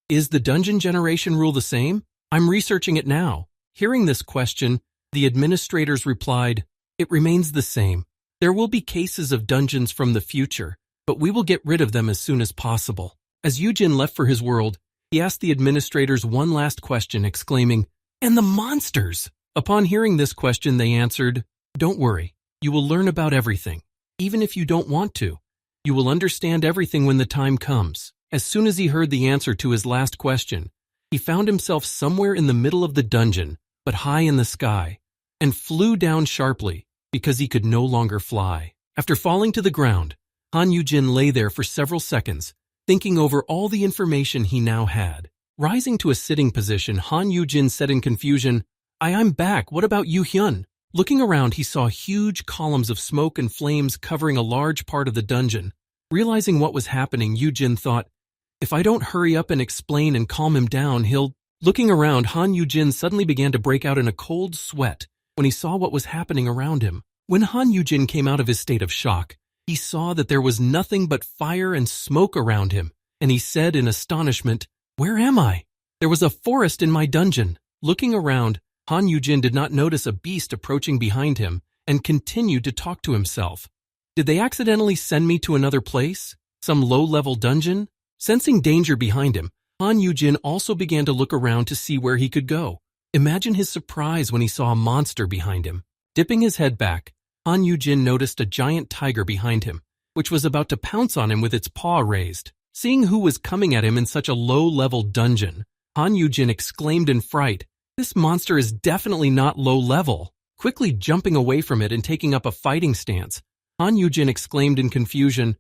Is the dungeon generation rule the same? I'm researching it now. Hearing this question, the administrators replied, It remains the same. There will be cases of dungeons from the future, but we will get rid of them as soon as possible. As Yujin left for his world, he asked the administrators one last question, exclaiming, And the monsters! Upon hearing this question, they answered, Don't worry, you will learn about everything, even if you don't want to. You will understand everything when the time comes. As soon as he heard the answer to his last question, he found himself somewhere in the middle of the dungeon, but high in the sky, and flew down sharply because he could no longer fly. After falling to the ground, Han Yujin lay there for several seconds, thinking over all the information he now had. Rising to a sitting position, Han Yujin said in confusion, I'm back. What about Yuhun? Looking around, he saw huge columns of smoke and flames covering a large part of the dungeon. Realizing what was happening, Yujin thought, If I don't hurry up and explain and calm him down, he'll... Looking around, Han Yujin suddenly began to break out in a cold sweat when he saw what was happening around him. When Han Yujin came out of his state of shock, he saw that there was nothing but fire and smoke around him, and he said in astonishment, Where am I? There was a forest in my dungeon. Looking around, Han Yujin did not notice a beast approaching behind him and continued to talk to himself. Did they accidentally send me to another place? Some low-level dungeon? Sensing danger behind him, Han Yujin also began to look around to see where he could go. Imagine his surprise when he saw a monster behind him. Dipping his head back, Han Yugin noticed a giant tiger behind him, which was about to pounce on him with its paw raised. Seeing who was coming at him in such a low-level dungeon, Han Yugin exclaimed in fright, "This monster is definitely not low-level." Quickly jumping away from it and taking up a fighting stance, Han Yugin exclaimed in confusion,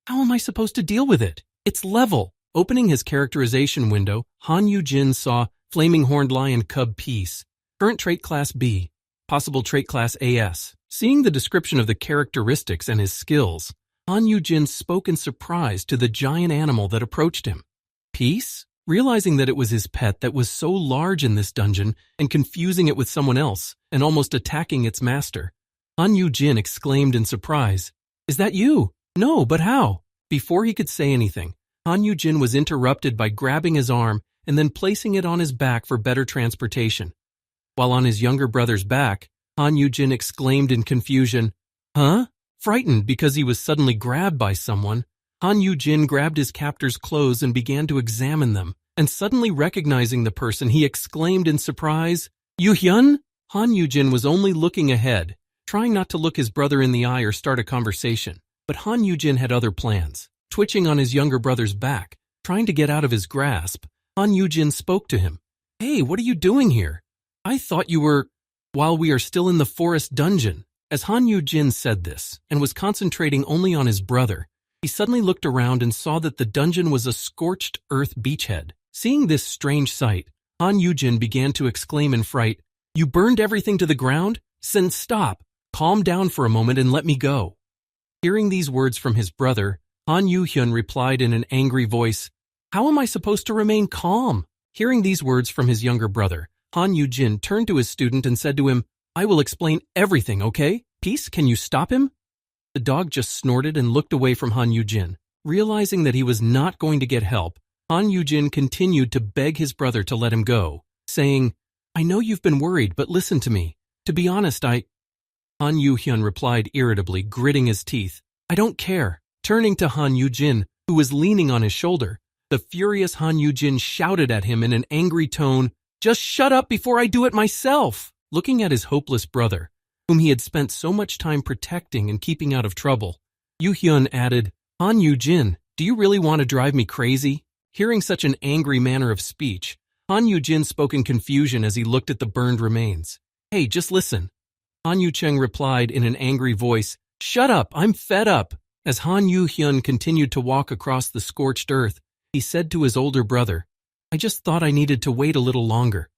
"How am I supposed to deal with it? It's level." Opening his characterization window, Han Yugin saw Flaming Horned Lion Cub Peace, current trait class B, possible trait class AS. Seeing the description of the characteristics and his skills, Han Yugin spoke in surprise to the giant animal that approached him. Peace? Realizing that it was his pet that was so large in this dungeon and confusing it with someone else and almost attacking its master, Han Yugin exclaimed in surprise, "Is that you? No, but how?" Before he could say anything, Han Yugin was interrupted by grabbing his arm and then placing it on his back for better transportation. While on his younger brother's back, Han Yugin exclaimed in confusion, "Huh?" Frightened because he was suddenly grabbed by someone, Han Yugin grabbed his captor's clothes and began to examine them, and suddenly recognizing the person, he exclaimed in surprise, "Yuhun?" Han Yugin was only looking ahead, trying not to look his brother in the eye or start a conversation, but Han Yugin had other plans. Twitching on his younger brother's back, trying to get out of his grasp, Han Yugin spoke to him. "Hey, what are you doing here? I thought you were..." "While we are still in the forest dungeon." As Han Yugin said this, and was concentrating only on his brother, he suddenly looked around and saw that the dungeon was a scorched earth beachhead. Seeing this strange sight, Han Yugin began to exclaim in fright, "You burned everything to the ground? Then stop, calm down for a moment and let me go." Hearing these words from his brother, Han Yuhun replied in an angry voice, "How am I supposed to remain calm?" Hearing these words from his younger brother, Han Yugin turned to his student and said to him, "I will explain everything, okay? Peace, can you stop him?" The dog just snorted and looked away from Han Yugin. Realizing that he was not going to get help, Han Yugin continued to beg his brother to let him go, saying, "I know you've been worried, but listen to me. To be honest, Han Yuhyun replied irritably, gritting his teeth, "I don't care." Turning to Han Yugin, who was leaning on his shoulder, the furious Han Yugin shouted at him in an angry tone, "Just shut up before I do it myself!" Looking at his hopeless brother, whom he had spent so much time protecting and keeping out of trouble, Yuhyun added, "Han Yugin, do you really want to drive me crazy?" Hearing such an angry manner of speech, Han Yugin spoke in confusion as he looked at the burned remains. "Hey, just listen." Han Yucheng replied in an angry voice, "Shut up, I'm fed up." As Han Yuhyun continued to walk across the scorched earth, he said to his older brother, "I just thought I needed to wait a little longer.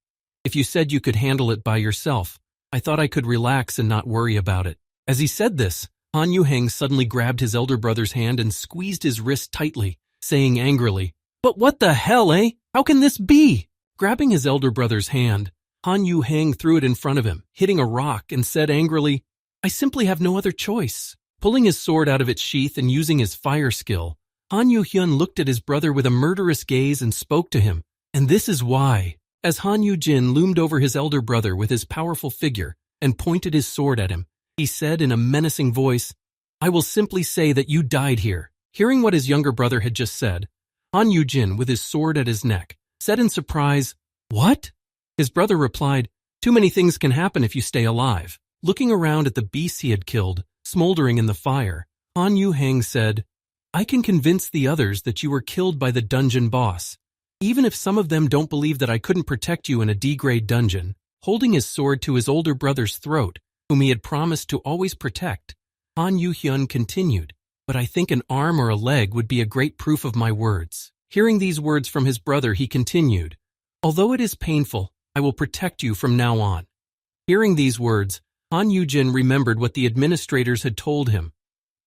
If you said you could handle it by yourself, I thought I could relax and not worry about it." As he said this, Han Yuheng suddenly grabbed his elder brother's hand and squeezed his wrist tightly, saying angrily, "But what the hell, eh? How can this be?" Grabbing his elder brother's hand, Han Yuheng threw it in front of him, hitting a rock, and said angrily, "I simply have no other choice." Pulling his sword out of its sheath and using his fire skill, Han Yuhyun looked at his brother with a murderous gaze and spoke to him, "And this is why." As Han Yugin loomed over his elder brother with his powerful figure and pointed his sword at him, he said in a menacing voice, "I will simply say that you died here." Hearing what his younger brother had just said, Han Yugin, with his sword at his neck, said in surprise, "What?" His brother replied, "Too many things can happen if you stay alive." Looking around at the beasts he had killed, smoldering in the fire, Han Yuheng said, "I can convince the others that you were killed by the dungeon boss. Even if some of them don't believe that I couldn't protect you in a D-grade dungeon." Holding his sword to his older brother's throat, whom he had promised to always protect, Han Yuhyun continued, "But I think an arm or a leg would be a great proof of my words." Hearing these words from his brother, he continued, "Although it is painful, I will protect you from now on." Hearing these words, Han Yugin remembered what the administrators had told him.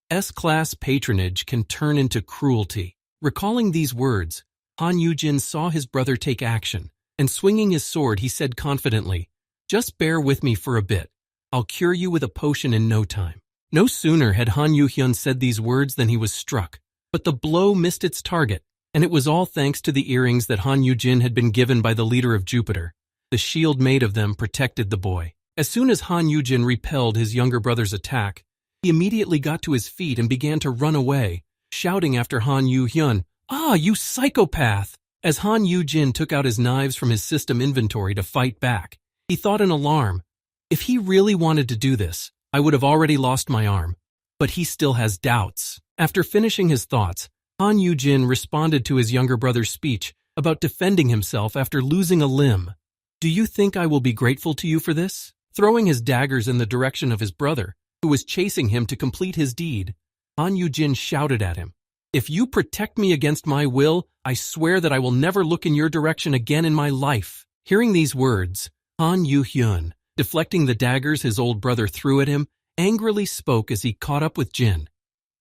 S-class patronage can turn into cruelty. Recalling these words, Han Yugin saw his brother take action, and swinging his sword, he said confidently, "Just bear with me for a bit. I'll cure you with a potion in no time." No sooner had Han Yuhyun said these words than he was struck, but the blow missed its target, and it was all thanks to the earrings that Han Yugin had been given by the leader of Jupiter. The shield made of them protected the boy. As soon as Han Yugin repelled his younger brother's attack, he immediately got to his feet and began to run away, shouting after Han Yuhyun, "Ah, you psychopath!" As Han Yugin took out his knives from his system inventory to fight back, he thought in alarm, if he really wanted to do this, I would have already lost my arm. But he still has doubts. After finishing his thoughts, Han Yugin responded to his younger brother's speech about defending himself after losing a limb. Do you think I will be grateful to you for this? Throwing his daggers in the direction of his brother, who was chasing him to complete his deed, Han Yugin shouted at him, if you protect me against my will, I swear that I will never look in your direction again in my life. Hearing these words, Han Yuhun, deflecting the daggers his old brother threw at him, angrily spoke as he caught up with Jin.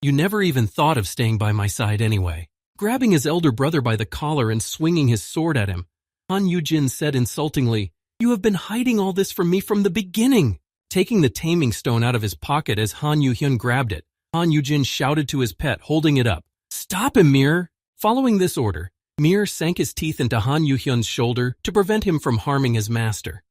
You never even thought of staying by my side anyway. Grabbing his elder brother by the collar and swinging his sword at him, Han Yugin said insultingly, you have been hiding all this from me from the beginning. Taking the taming stone out of his pocket as Han Yuhyun grabbed it, Han Yugin shouted to his pet, holding it up, stop him, Mir! Following this order, Mir sank his teeth into Han Yuhyun's shoulder to prevent him from harming his master.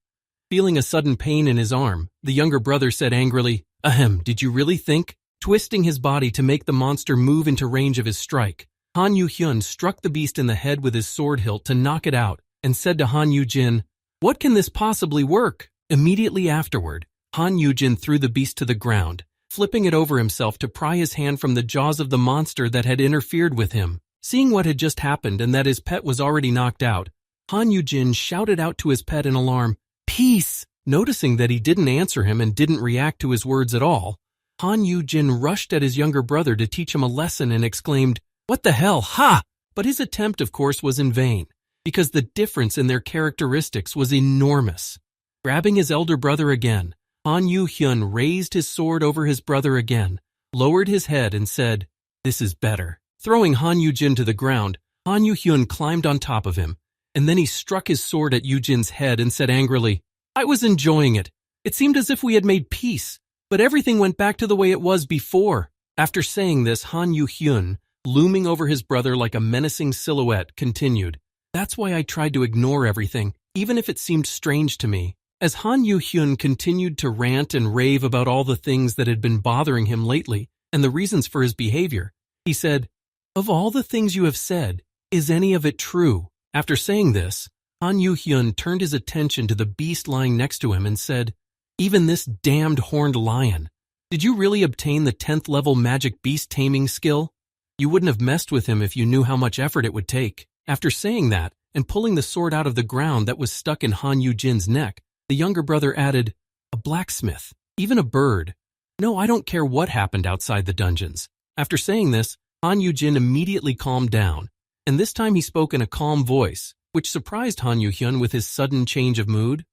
Feeling a sudden pain in his arm, the younger brother said angrily, ahem, did you really think? Twisting his body to make the monster move into range of his strike, Han Yuhyun struck the beast in the head with his sword hilt to knock it out and said to Han Yujin, what can this possibly work? Immediately afterward, Han Yujin threw the beast to the ground, flipping it over himself to pry his hand from the jaws of the monster that had interfered with him. Seeing what had just happened and that his pet was already knocked out, Han Yujin shouted out to his pet in alarm, peace! Noticing that he didn't answer him and didn't react to his words at all, Han Yujin rushed at his younger brother to teach him a lesson and exclaimed, what the hell, ha! But his attempt, of course, was in vain, because the difference in their characteristics was enormous. Grabbing his elder brother again, Han Yuhyun raised his sword over his brother again, lowered his head and said, this is better. Throwing Han Yujin to the ground, Han Yuhyun climbed on top of him, and then he struck his sword at Yujin's head and said angrily, I was enjoying it. It seemed as if we had made peace, but everything went back to the way it was before. After saying this, Han Yuhyun, looming over his brother like a menacing silhouette, continued, that's why I tried to ignore everything, even if it seemed strange to me. As Han Yuhyun continued to rant and rave about all the things that had been bothering him lately and the reasons for his behavior, he said, of all the things you have said, is any of it true? After saying this, Han Yuhyun turned his attention to the beast lying next to him and said, even this damned horned lion. Did you really obtain the 10th level magic beast taming skill? You wouldn't have messed with him if you knew how much effort it would take. After saying that and pulling the sword out of the ground that was stuck in Han Yujin's neck, the younger brother added, a blacksmith, even a bird. No, I don't care what happened outside the dungeons. After saying this, Han Yujin immediately calmed down, and this time he spoke in a calm voice, which surprised Han Yuhyun with his sudden change of mood.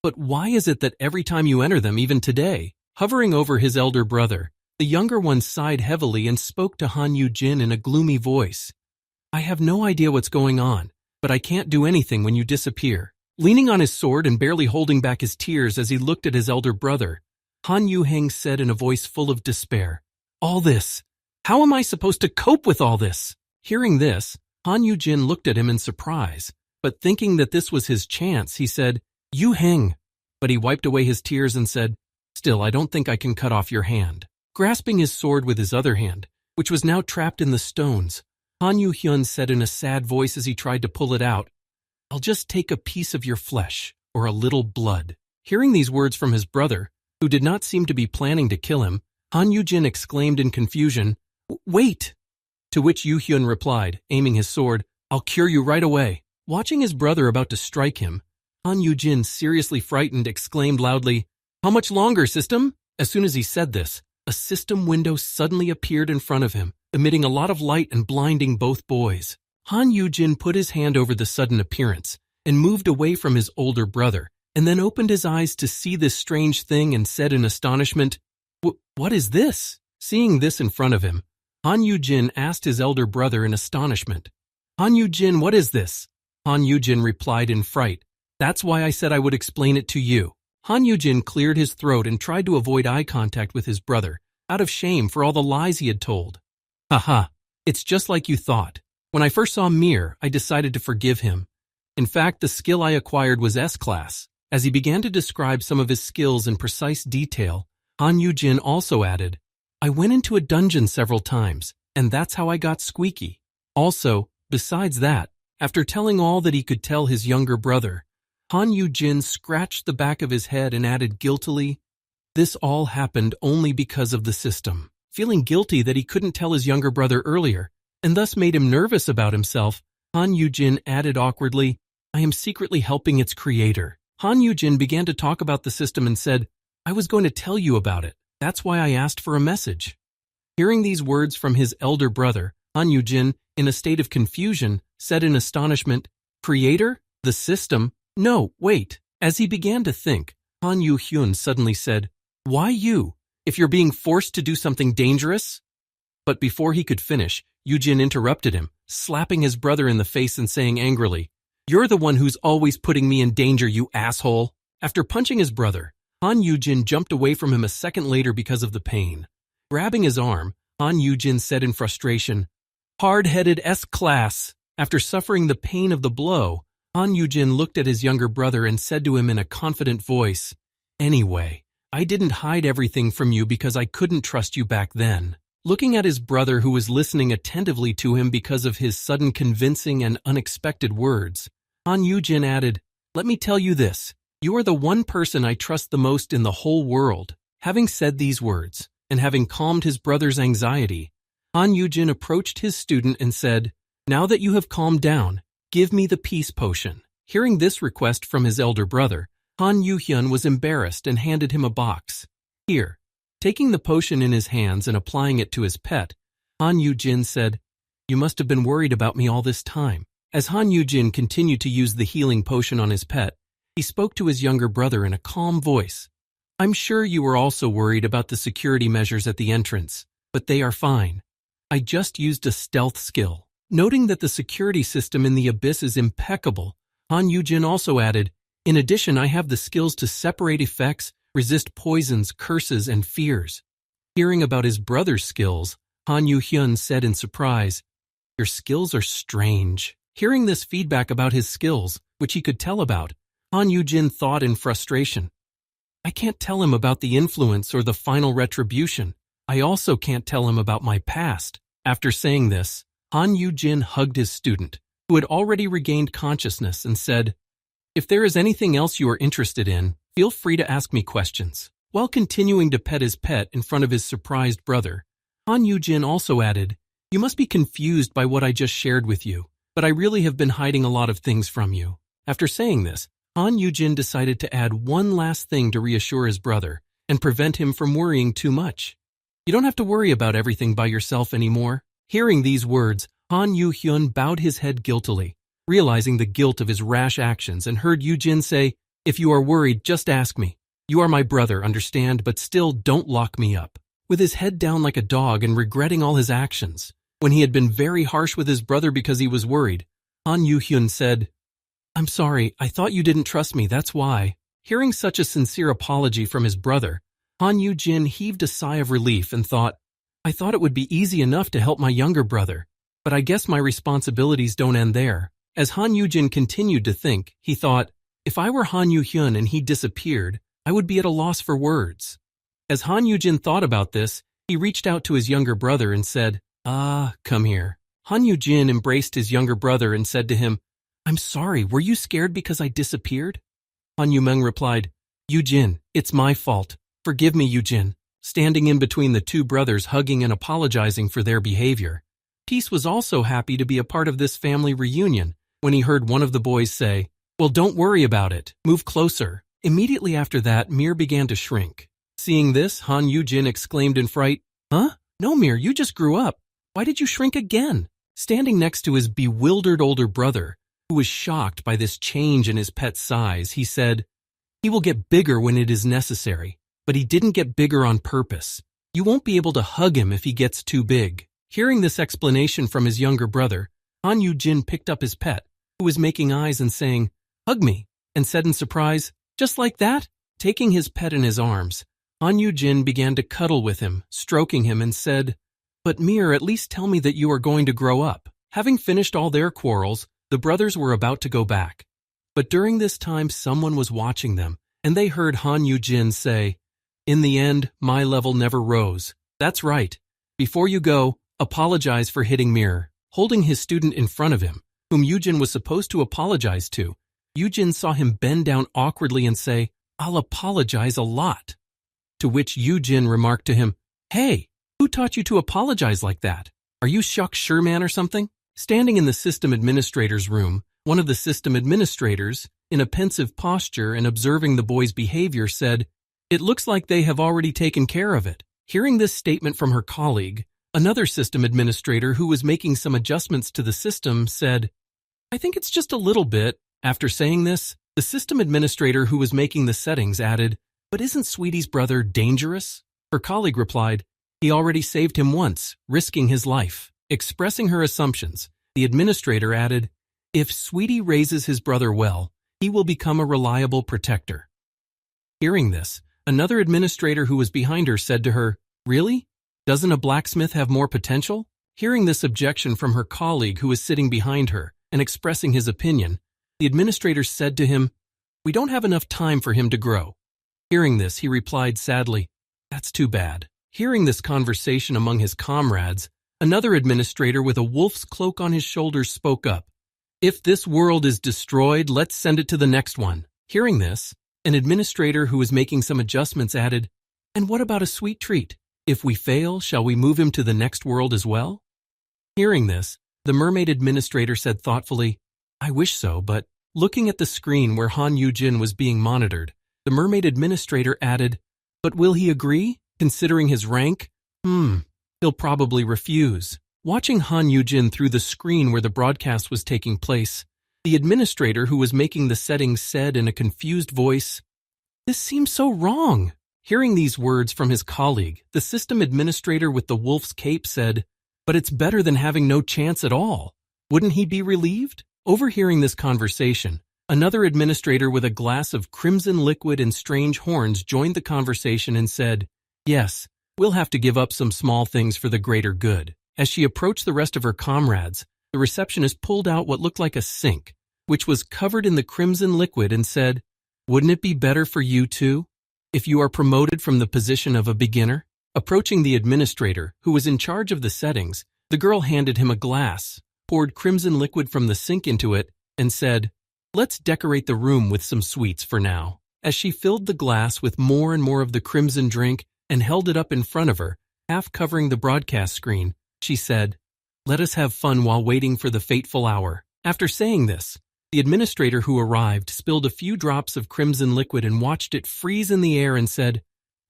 But why is it that every time you enter them, even today, hovering over his elder brother, the younger one sighed heavily and spoke to Han Yujin in a gloomy voice. I have no idea what's going on, but I can't do anything when you disappear. Leaning on his sword and barely holding back his tears as he looked at his elder brother, Han Yuheng said in a voice full of despair, all this, how am I supposed to cope with all this? Hearing this, Han Yujin looked at him in surprise, but thinking that this was his chance, he said, Yuheng. But he wiped away his tears and said, still, I don't think I can cut off your hand. Grasping his sword with his other hand, which was now trapped in the stones, Han Yuhyun said in a sad voice as he tried to pull it out, I'll just take a piece of your flesh, or a little blood. Hearing these words from his brother, who did not seem to be planning to kill him, Han Yujin exclaimed in confusion, wait! To which Yuhyun replied, aiming his sword, I'll cure you right away. Watching his brother about to strike him, Han Yujin, seriously frightened, exclaimed loudly, how much longer, system? As soon as he said this, a system window suddenly appeared in front of him, emitting a lot of light and blinding both boys. Han Yujin put his hand over the sudden appearance and moved away from his older brother, and then opened his eyes to see this strange thing and said in astonishment, what is this? Seeing this in front of him, Han Yujin asked his elder brother in astonishment, Han Yujin, what is this? Han Yujin replied in fright, that's why I said I would explain it to you. Han Yujin cleared his throat and tried to avoid eye contact with his brother, out of shame for all the lies he had told. Haha, it's just like you thought. When I first saw Mir, I decided to forgive him. In fact, the skill I acquired was S-Class. As he began to describe some of his skills in precise detail, Han Yujin also added, I went into a dungeon several times, and that's how I got squeaky. Also, besides that, After telling all that he could tell his younger brother, Han Yugin scratched the back of his head and added guiltily, "This all happened only because of the system." Feeling guilty that he couldn't tell his younger brother earlier, and thus made him nervous about himself, Han Yugin added awkwardly, "I am secretly helping its creator." Han Yugin began to talk about the system and said, "I was going to tell you about it. That's why I asked for a message." Hearing these words from his elder brother, Han Yugin, in a state of confusion, said in astonishment, "Creator? The system? No, wait." As he began to think, Han Yuhun suddenly said, "Why you? If you're being forced to do something dangerous?" But before he could finish, Yujin interrupted him, slapping his brother in the face and saying angrily, "You're the one who's always putting me in danger, you asshole." After punching his brother, Han Yujin jumped away from him a second later because of the pain. Grabbing his arm, Han Yujin said in frustration, "Hard-headed S-class." After suffering the pain of the blow, Han Yujin looked at his younger brother and said to him in a confident voice, "Anyway, I didn't hide everything from you because I couldn't trust you back then." Looking at his brother who was listening attentively to him because of his sudden convincing and unexpected words, Han Yujin added, "Let me tell you this, you are the one person I trust the most in the whole world." Having said these words, and having calmed his brother's anxiety, Han Yujin approached his student and said, "Now that you have calmed down, give me the peace potion." Hearing this request from his elder brother, Han Yuhyun was embarrassed and handed him a box. "Here." Taking the potion in his hands and applying it to his pet, Han Yujin said, "You must have been worried about me all this time." As Han Yujin continued to use the healing potion on his pet, he spoke to his younger brother in a calm voice. "I'm sure you were also worried about the security measures at the entrance, but they are fine. I just used a stealth skill." Noting that the security system in the abyss is impeccable, Han Yujin also added, "In addition, I have the skills to separate effects, resist poisons, curses, and fears." Hearing about his brother's skills, Han Yuhyun said in surprise, "Your skills are strange." Hearing this feedback about his skills, which he could tell about, Han Yujin thought in frustration, "I can't tell him about the influence or the final retribution. I also can't tell him about my past." After saying this, Han Yujin hugged his student, who had already regained consciousness, and said, "If there is anything else you are interested in, feel free to ask me questions." While continuing to pet his pet in front of his surprised brother, Han Yujin also added, "You must be confused by what I just shared with you, but I really have been hiding a lot of things from you." After saying this, Han Yujin decided to add one last thing to reassure his brother and prevent him from worrying too much. "You don't have to worry about everything by yourself anymore." Hearing these words, Han Yuhyun bowed his head guiltily, realizing the guilt of his rash actions, and heard Yujin say, "If you are worried, just ask me. You are my brother, understand, but still don't lock me up." With his head down like a dog and regretting all his actions, when he had been very harsh with his brother because he was worried, Han Yuhyun said, "I'm sorry, I thought you didn't trust me, that's why." Hearing such a sincere apology from his brother, Han Yujin heaved a sigh of relief and thought, "I thought it would be easy enough to help my younger brother, but I guess my responsibilities don't end there." As Han Yujin continued to think, he thought, "If I were Han Yuhyun and he disappeared, I would be at a loss for words." As Han Yujin thought about this, he reached out to his younger brother and said, "Come here." Han Yujin embraced his younger brother and said to him, "I'm sorry, were you scared because I disappeared?" Han Yumeng replied, "Yujin, it's my fault. Forgive me, Yujin." Standing in between the two brothers, hugging and apologizing for their behavior. Peace was also happy to be a part of this family reunion when he heard one of the boys say, "Well, don't worry about it. Move closer." Immediately after that, Mir began to shrink. Seeing this, Han Yujin exclaimed in fright, "Huh? No, Mir, you just grew up. Why did you shrink again?" Standing next to his bewildered older brother, who was shocked by this change in his pet's size, he said, "He will get bigger when it is necessary, but he didn't get bigger on purpose. You won't be able to hug him if he gets too big." Hearing this explanation from his younger brother, Han Yujin picked up his pet, who was making eyes and saying, "Hug me," and said in surprise, "Just like that?" Taking his pet in his arms, Han Yujin began to cuddle with him, stroking him, and said, "But Mir, at least tell me that you are going to grow up." Having finished all their quarrels, the brothers were about to go back. But during this time, someone was watching them, and they heard Han Yujin say, "In the end, my level never rose. That's right. Before you go, apologize for hitting Mir." Holding his student in front of him, whom Yujin was supposed to apologize to. Yujin saw him bend down awkwardly and say, "I'll apologize a lot." To which Yujin remarked to him, "Hey, who taught you to apologize like that? Are you Shuk Sherman or something?" Standing in the system administrator's room, one of the system administrators, in a pensive posture and observing the boy's behavior, said, "It looks like they have already taken care of it." Hearing this statement from her colleague, another system administrator who was making some adjustments to the system said, "I think it's just a little bit." After saying this, the system administrator who was making the settings added, "But isn't Sweetie's brother dangerous?" Her colleague replied, "He already saved him once, risking his life." Expressing her assumptions, the administrator added, "If Sweetie raises his brother well, he will become a reliable protector." Hearing this, another administrator who was behind her said to her, "Really? Doesn't a blacksmith have more potential?" Hearing this objection from her colleague who was sitting behind her and expressing his opinion, the administrator said to him, "We don't have enough time for him to grow." Hearing this, he replied sadly, "That's too bad." Hearing this conversation among his comrades, another administrator with a wolf's cloak on his shoulders spoke up, "If this world is destroyed, let's send it to the next one." Hearing this, an administrator who was making some adjustments added, "And what about a sweet treat? If we fail, shall we move him to the next world as well?" Hearing this, the mermaid administrator said thoughtfully, "I wish so, but..." Looking at the screen where Han Yugin was being monitored, the mermaid administrator added, "But will he agree, considering his rank? He'll probably refuse." Watching Han Yugin through the screen where the broadcast was taking place, the administrator who was making the settings said in a confused voice, "This seems so wrong." Hearing these words from his colleague, the system administrator with the wolf's cape said, "But it's better than having no chance at all. Wouldn't he be relieved?" Overhearing this conversation, another administrator with a glass of crimson liquid and strange horns joined the conversation and said, "Yes, we'll have to give up some small things for the greater good." As she approached the rest of her comrades, the receptionist pulled out what looked like a sink, which was covered in the crimson liquid, and said, "Wouldn't it be better for you too, if you are promoted from the position of a beginner?" Approaching the administrator, who was in charge of the settings, the girl handed him a glass, poured crimson liquid from the sink into it, and said, "Let's decorate the room with some sweets for now." As she filled the glass with more and more of the crimson drink and held it up in front of her, half covering the broadcast screen, she said, "Let us have fun while waiting for the fateful hour." After saying this, the administrator who arrived spilled a few drops of crimson liquid and watched it freeze in the air and said,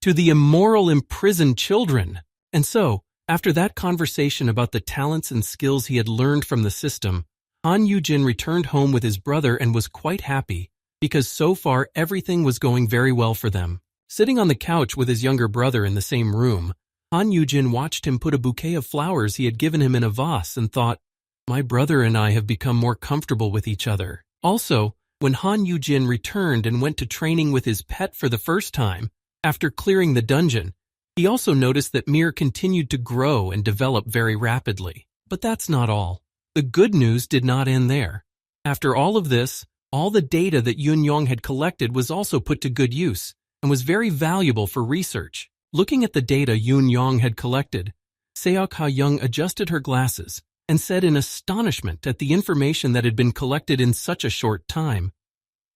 "To the immoral imprisoned children." And so, after that conversation about the talents and skills he had learned from the system, Han Yujin returned home with his brother and was quite happy, because so far everything was going very well for them. Sitting on the couch with his younger brother in the same room, Han Yujin watched him put a bouquet of flowers he had given him in a vase and thought, "My brother and I have become more comfortable with each other." Also, when Han Yujin returned and went to training with his pet for the first time, after clearing the dungeon, he also noticed that Mir continued to grow and develop very rapidly. But that's not all. The good news did not end there. After all of this, all the data that Yun Yong had collected was also put to good use and was very valuable for research. Looking at the data Yun Yong had collected, Seok Ha Young adjusted her glasses and said in astonishment at the information that had been collected in such a short time,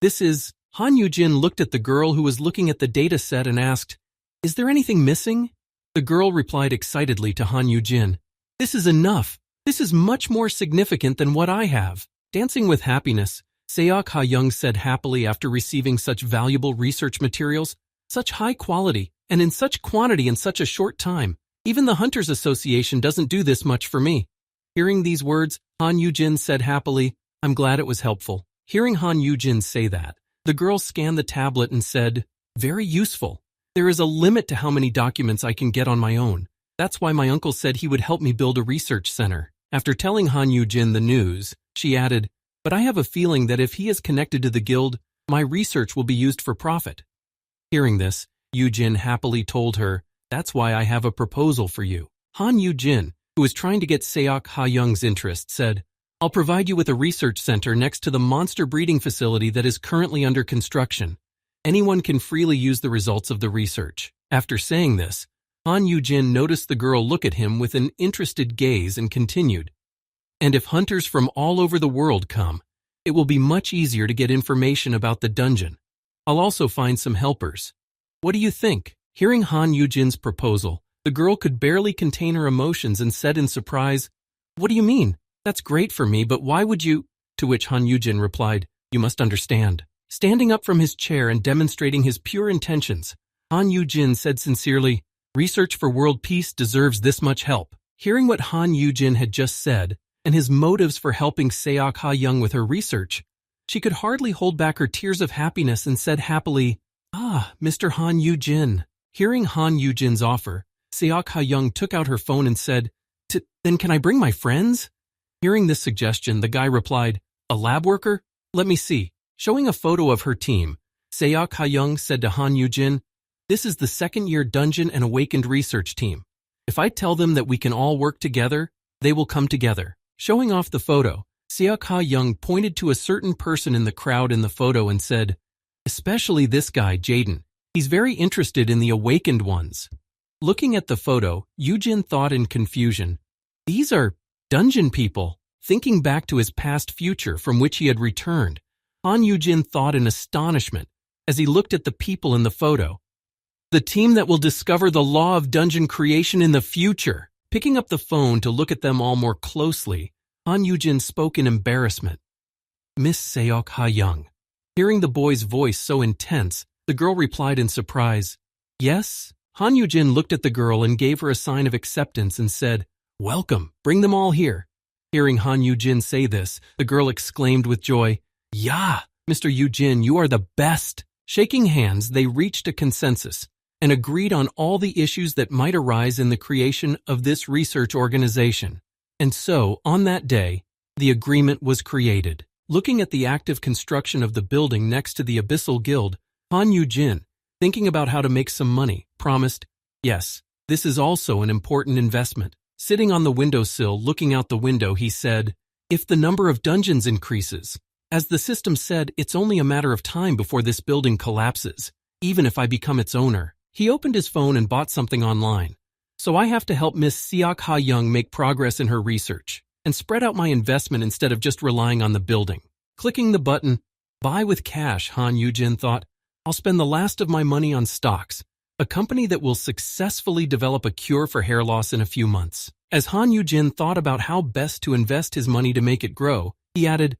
"This is..." Han Yujin looked at the girl who was looking at the data set and asked, "Is there anything missing?" The girl replied excitedly to Han Yujin, "This is enough. This is much more significant than what I have." Dancing with happiness, Seok Ha Young said happily after receiving such valuable research materials, such high quality, and in such quantity in such a short time. Even the Hunters Association doesn't do this much for me. Hearing these words, Han Yujin said happily, "I'm glad it was helpful." Hearing Han Yujin say that, the girl scanned the tablet and said, "Very useful. There is a limit to how many documents I can get on my own. That's why my uncle said he would help me build a research center." After telling Han Yujin the news, she added, "But I have a feeling that if he is connected to the guild, my research will be used for profit." Hearing this, Yujin happily told her, "That's why I have a proposal for you." Han Yujin, who was trying to get Seok Ha Young's interest, said, "I'll provide you with a research center next to the monster breeding facility that is currently under construction. Anyone can freely use the results of the research." After saying this, Han Yujin noticed the girl look at him with an interested gaze and continued, And if hunters from all over the world come, it will be much easier to get information about the dungeon. I'll also find some helpers. What do you think? Hearing Han Yujin's proposal, the girl could barely contain her emotions and said in surprise, "What do you mean? That's great for me, but why would you?" To which Han Yujin replied, "You must understand." Standing up from his chair and demonstrating his pure intentions, Han Yujin said sincerely, "Research for world peace deserves this much help." Hearing what Han Yujin had just said, and his motives for helping Seok Ha-young with her research, she could hardly hold back her tears of happiness and said happily, "Ah, Mr. Han Yujin." Hearing Han Yujin's offer, Seok Ha-young took out her phone and said, Then can I bring my friends?" Hearing this suggestion, the guy replied, "A lab worker? Let me see." Showing a photo of her team, Seok Ha-young said to Han Yujin, "This is the second-year Dungeon and Awakened research team. If I tell them that we can all work together, they will come together." Showing off the photo, Seok Ha-young pointed to a certain person in the crowd in the photo and said, "Especially this guy, Jaden. He's very interested in the awakened ones." Looking at the photo, Yujin thought in confusion, "These are dungeon people." Thinking back to his past future from which he had returned, Han Yujin thought in astonishment as he looked at the people in the photo. The team that will discover the law of dungeon creation in the future. Picking up the phone to look at them all more closely, Han Yujin spoke in embarrassment. "Miss Seok Ha-young." Hearing the boy's voice so intense, the girl replied in surprise, "Yes?" Han Yujin looked at the girl and gave her a sign of acceptance and said, "Welcome, bring them all here." Hearing Han Yujin say this, the girl exclaimed with joy, "Yeah, Mr. Yujin, you are the best." Shaking hands, they reached a consensus and agreed on all the issues that might arise in the creation of this research organization. And so, on that day, the agreement was created. Looking at the active construction of the building next to the Abyssal Guild, Han Yujin, thinking about how to make some money, promised, "Yes, this is also an important investment." Sitting on the windowsill looking out the window, he said, "If the number of dungeons increases, as the system said, it's only a matter of time before this building collapses, even if I become its owner." He opened his phone and bought something online. "So I have to help Miss Seok Ha-young make progress in her research and spread out my investment instead of just relying on the building." Clicking the button, "Buy with cash," Han Yujin thought, "I'll spend the last of my money on stocks, a company that will successfully develop a cure for hair loss in a few months." As Han Yujin thought about how best to invest his money to make it grow, he added,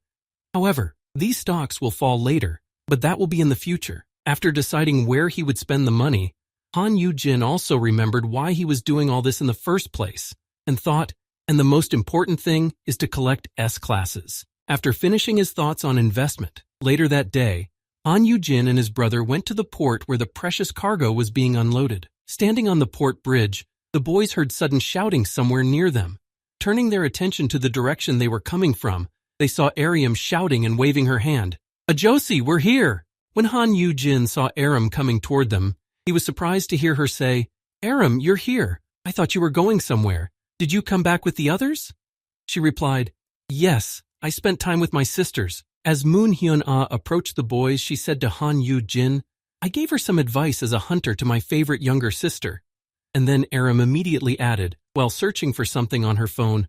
"However, these stocks will fall later, but that will be in the future." After deciding where he would spend the money, Han Yujin also remembered why he was doing all this in the first place, and thought, and the most important thing is to collect S-classes. After finishing his thoughts on investment, later that day, Han Yujin and his brother went to the port where the precious cargo was being unloaded. Standing on the port bridge, the boys heard sudden shouting somewhere near them. Turning their attention to the direction they were coming from, they saw Aram shouting and waving her hand. "Ajosi, we're here!" When Han Yujin saw Aram coming toward them, he was surprised to hear her say, "Aram, you're here. I thought you were going somewhere. Did you come back with the others?" She replied, "Yes, I spent time with my sisters." As Moon Hyun-ah approached the boys, she said to Han Yujin, "I gave her some advice as a hunter to my favorite younger sister." And then Aram immediately added, while searching for something on her phone,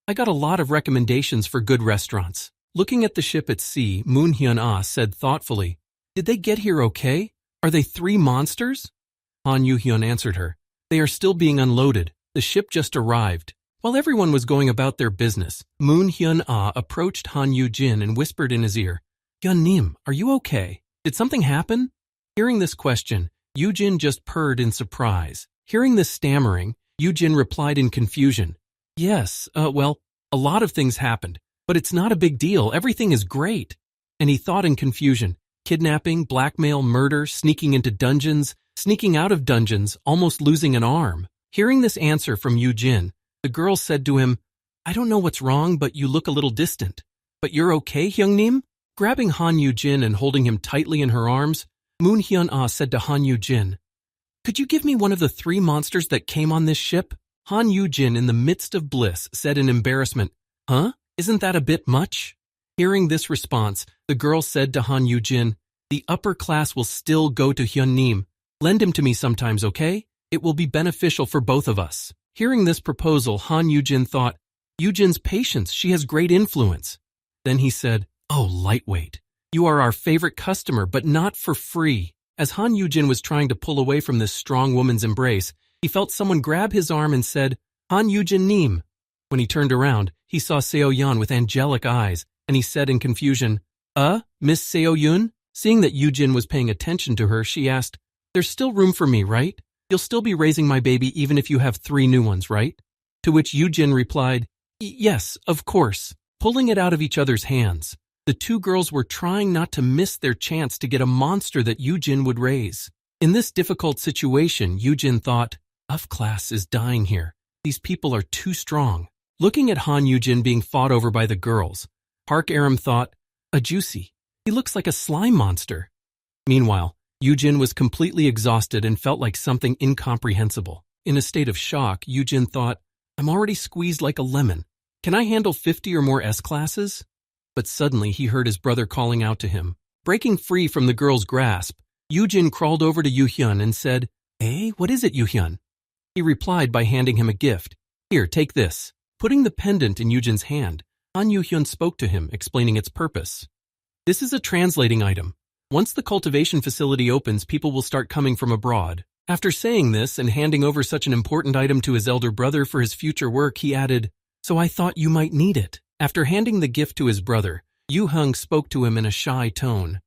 "I got a lot of recommendations for good restaurants." Looking at the ship at sea, Moon Hyun-ah said thoughtfully, "Did they get here okay? Are they 3 monsters?" Han Yu-hyun answered her, "They are still being unloaded. The ship just arrived." While everyone was going about their business, Moon Hyun-ah approached Han Yujin and whispered in his ear, "Hyun-nim, are you okay? Did something happen?" Hearing this question, Yujin just purred in surprise. Hearing this stammering, Yujin replied in confusion, "Yes, well, a lot of things happened, but it's not a big deal. Everything is great." And he thought in confusion, kidnapping, blackmail, murder, sneaking into dungeons, sneaking out of dungeons, almost losing an arm. Hearing this answer from Yujin, the girl said to him, "I don't know what's wrong, but you look a little distant. But you're okay, Hyung-nim?" Grabbing Han Yujin and holding him tightly in her arms, Moon Hyun-ah said to Han Yujin, "Could you give me one of the 3 monsters that came on this ship?" Han Yujin, in the midst of bliss, said in embarrassment, "Huh? Isn't that a bit much?" Hearing this response, the girl said to Han Yujin, "The upper class will still go to Hyun-nim. Lend him to me sometimes, okay? It will be beneficial for both of us." Hearing this proposal, Han Yujin thought, Yujin's patience, she has great influence. Then he said, oh, lightweight. You are our favorite customer, but not for free. As Han Yugin was trying to pull away from this strong woman's embrace, he felt someone grab his arm and said, Han Yugin Nim. When he turned around, he saw Seo Yan with angelic eyes, and he said in confusion, Miss Seo Yun? Seeing that Yujin was paying attention to her, she asked, there's still room for me, right? You'll still be raising my baby even if you have 3 new ones, right? To which Yujin replied, yes, of course. Pulling it out of each other's hands, the 2 girls were trying not to miss their chance to get a monster that Yujin would raise. In this difficult situation, Yujin thought, F-class is dying here. These people are too strong. Looking at Han Yujin being fought over by the girls, Park Aram thought, a juicy. He looks like a slime monster. Meanwhile, Yujin was completely exhausted and felt like something incomprehensible. In a state of shock, Yujin thought, I'm already squeezed like a lemon. Can I handle 50 or more S-classes? But suddenly he heard his brother calling out to him. Breaking free from the girl's grasp, Yujin crawled over to Yuhun and said, hey, what is it, Yuhun? He replied by handing him a gift. Here, take this. Putting the pendant in Yujin's hand, Han Yuhyun spoke to him, explaining its purpose. This is a translating item. Once the cultivation facility opens, people will start coming from abroad. After saying this and handing over such an important item to his elder brother for his future work, he added, so I thought you might need it. After handing the gift to his brother, Yuhun spoke to him in a shy tone.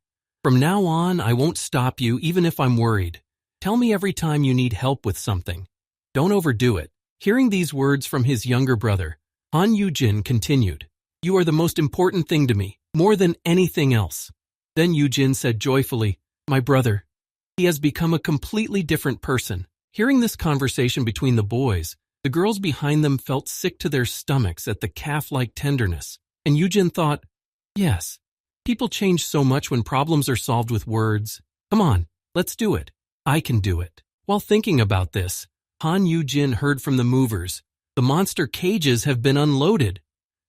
From now on, I won't stop you even if I'm worried. Tell me every time you need help with something. Don't overdo it. Hearing these words from his younger brother, Han Yujin continued, you are the most important thing to me, more than anything else. Then Yujin said joyfully, my brother, he has become a completely different person. Hearing this conversation between the boys, the girls behind them felt sick to their stomachs at the calf-like tenderness, and Yujin thought, yes, people change so much when problems are solved with words. Come on, let's do it. I can do it. While thinking about this, Han Yujin heard from the movers, the monster cages have been unloaded.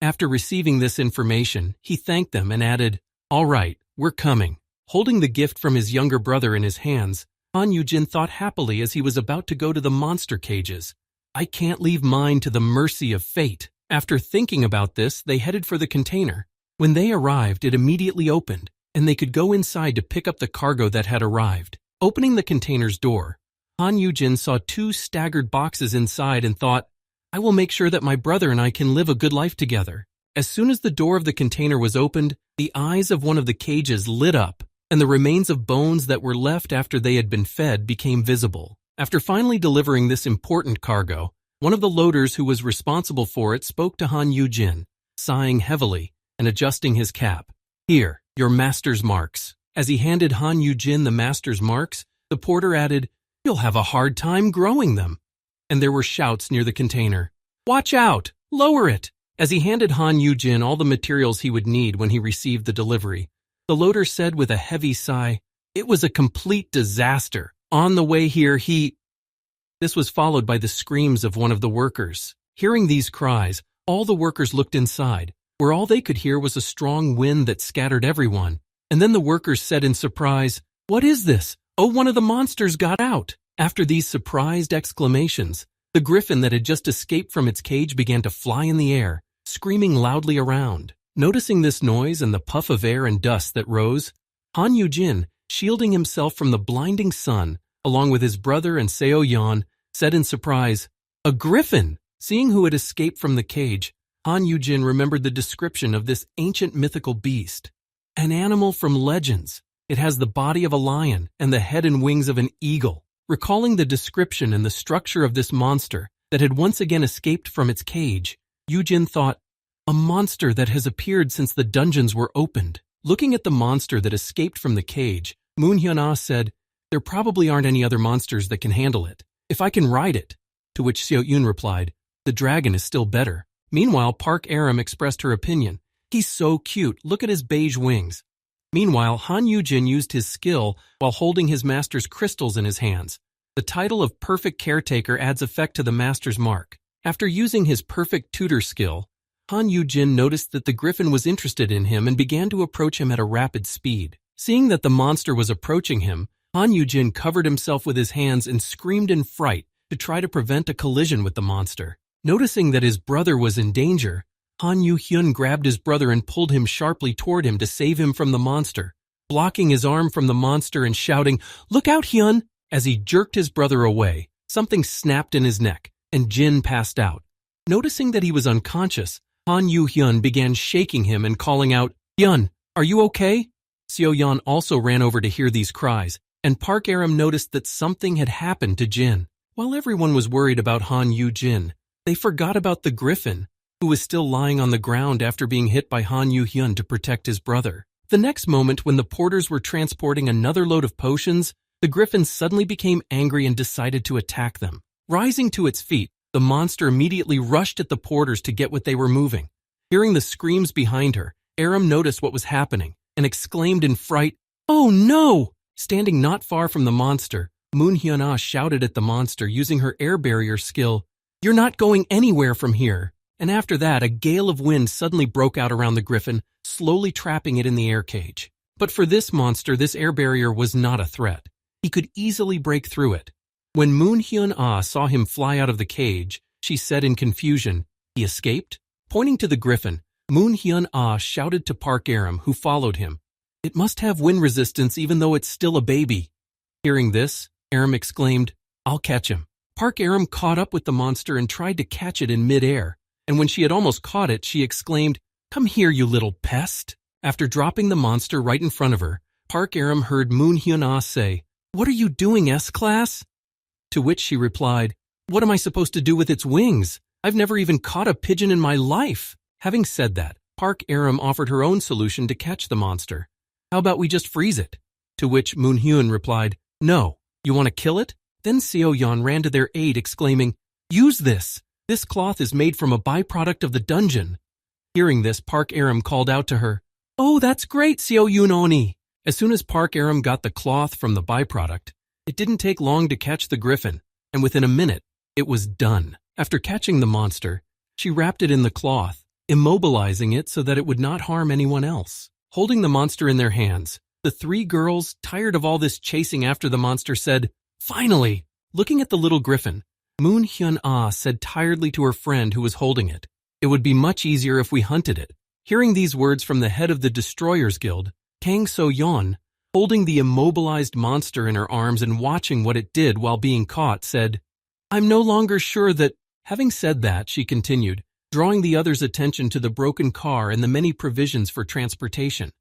After receiving this information, he thanked them and added, all right, we're coming. Holding the gift from his younger brother in his hands, Han Yujin thought happily as he was about to go to the monster cages. I can't leave mine to the mercy of fate. After thinking about this, they headed for the container. When they arrived, it immediately opened, and they could go inside to pick up the cargo that had arrived. Opening the container's door, Han Yujin saw 2 staggered boxes inside and thought, I will make sure that my brother and I can live a good life together. As soon as the door of the container was opened, the eyes of one of the cages lit up, and the remains of bones that were left after they had been fed became visible. After finally delivering this important cargo, one of the loaders who was responsible for it spoke to Han Yujin, sighing heavily and adjusting his cap. Here, your master's marks. As he handed Han Yujin the master's marks, the porter added, you'll have a hard time growing them. And there were shouts near the container. Watch out! Lower it! As he handed Han Yujin all the materials he would need when he received the delivery, the loader said with a heavy sigh, it was a complete disaster. On the way here, This was followed by the screams of one of the workers. Hearing these cries, all the workers looked inside, where all they could hear was a strong wind that scattered everyone. And then the workers said in surprise, what is this? Oh, one of the monsters got out. After these surprised exclamations, the griffin that had just escaped from its cage began to fly in the air, screaming loudly around. Noticing this noise and the puff of air and dust that rose, Han Yujin, shielding himself from the blinding sun, along with his brother and Seo Yan, said in surprise, a griffin! Seeing who had escaped from the cage, Han Yujin remembered the description of this ancient mythical beast. An animal from legends. It has the body of a lion and the head and wings of an eagle. Recalling the description and the structure of this monster that had once again escaped from its cage, Yujin thought, a monster that has appeared since the dungeons were opened. Looking at the monster that escaped from the cage, Moon Hyun-ah said, there probably aren't any other monsters that can handle it. If I can ride it. To which Seo Yun replied, the dragon is still better. Meanwhile, Park Aram expressed her opinion. He's so cute, look at his beige wings. Meanwhile, Han Yujin used his skill while holding his master's crystals in his hands. The title of perfect caretaker adds effect to the master's mark. After using his perfect tutor skill, Han Yujin noticed that the griffin was interested in him and began to approach him at a rapid speed. Seeing that the monster was approaching him, Han Yujin covered himself with his hands and screamed in fright to try to prevent a collision with the monster. Noticing that his brother was in danger, Han Yugin grabbed his brother and pulled him sharply toward him to save him from the monster, blocking his arm from the monster and shouting, "Look out, Hyun!" As he jerked his brother away, something snapped in his neck, and Jin passed out. Noticing that he was unconscious, Han Yugin began shaking him and calling out, "Hyun, are you okay?" Seo-yeon also ran over to hear these cries, and Park Aram noticed that something had happened to Jin. While everyone was worried about Han Yugin, they forgot about the griffin, who was still lying on the ground after being hit by Han Yugin to protect his brother. The next moment, when the porters were transporting another load of potions, the griffin suddenly became angry and decided to attack them. Rising to its feet, the monster immediately rushed at the porters to get what they were moving. Hearing the screams behind her, Aram noticed what was happening and exclaimed in fright, "Oh no!" Standing not far from the monster, Moon Hyun-ah shouted at the monster using her air barrier skill, "You're not going anywhere from here." And after that, a gale of wind suddenly broke out around the griffin, slowly trapping it in the air cage. But for this monster, this air barrier was not a threat. He could easily break through it. When Moon Hyun-ah saw him fly out of the cage, she said in confusion, "He escaped?" Pointing to the griffin, Moon Hyun-ah shouted to Park Aram, who followed him, "It must have wind resistance even though it's still a baby." Hearing this, Aram exclaimed, "I'll catch him." Park Aram caught up with the monster and tried to catch it in mid-air, and when she had almost caught it, she exclaimed, "Come here, you little pest." After dropping the monster right in front of her, Park Aram heard Moon Hyun-ah say, "What are you doing, S-Class?" To which she replied, "What am I supposed to do with its wings? I've never even caught a pigeon in my life." Having said that, Park Aram offered her own solution to catch the monster. "How about we just freeze it?" To which Moon Hyun replied, "No, you want to kill it?" Then Seo-yeon ran to their aid, exclaiming, "Use this! This cloth is made from a byproduct of the dungeon." Hearing this, Park Aram called out to her, "Oh, that's great, Seo-yeon Oni." As soon as Park Aram got the cloth from the byproduct, it didn't take long to catch the griffin, and within a minute, it was done. After catching the monster, she wrapped it in the cloth, immobilizing it so that it would not harm anyone else. Holding the monster in their hands, the three girls, tired of all this chasing after the monster, said, "Finally!" Looking at the little griffin, Moon Hyun-ah said tiredly to her friend who was holding it, "It would be much easier if we hunted it." Hearing these words from the head of the Destroyers Guild, Kang So-yeon, holding the immobilized monster in her arms and watching what it did while being caught, said, "I'm no longer sure that—" Having said that, she continued, drawing the others' attention to the broken car and the many provisions for transportation.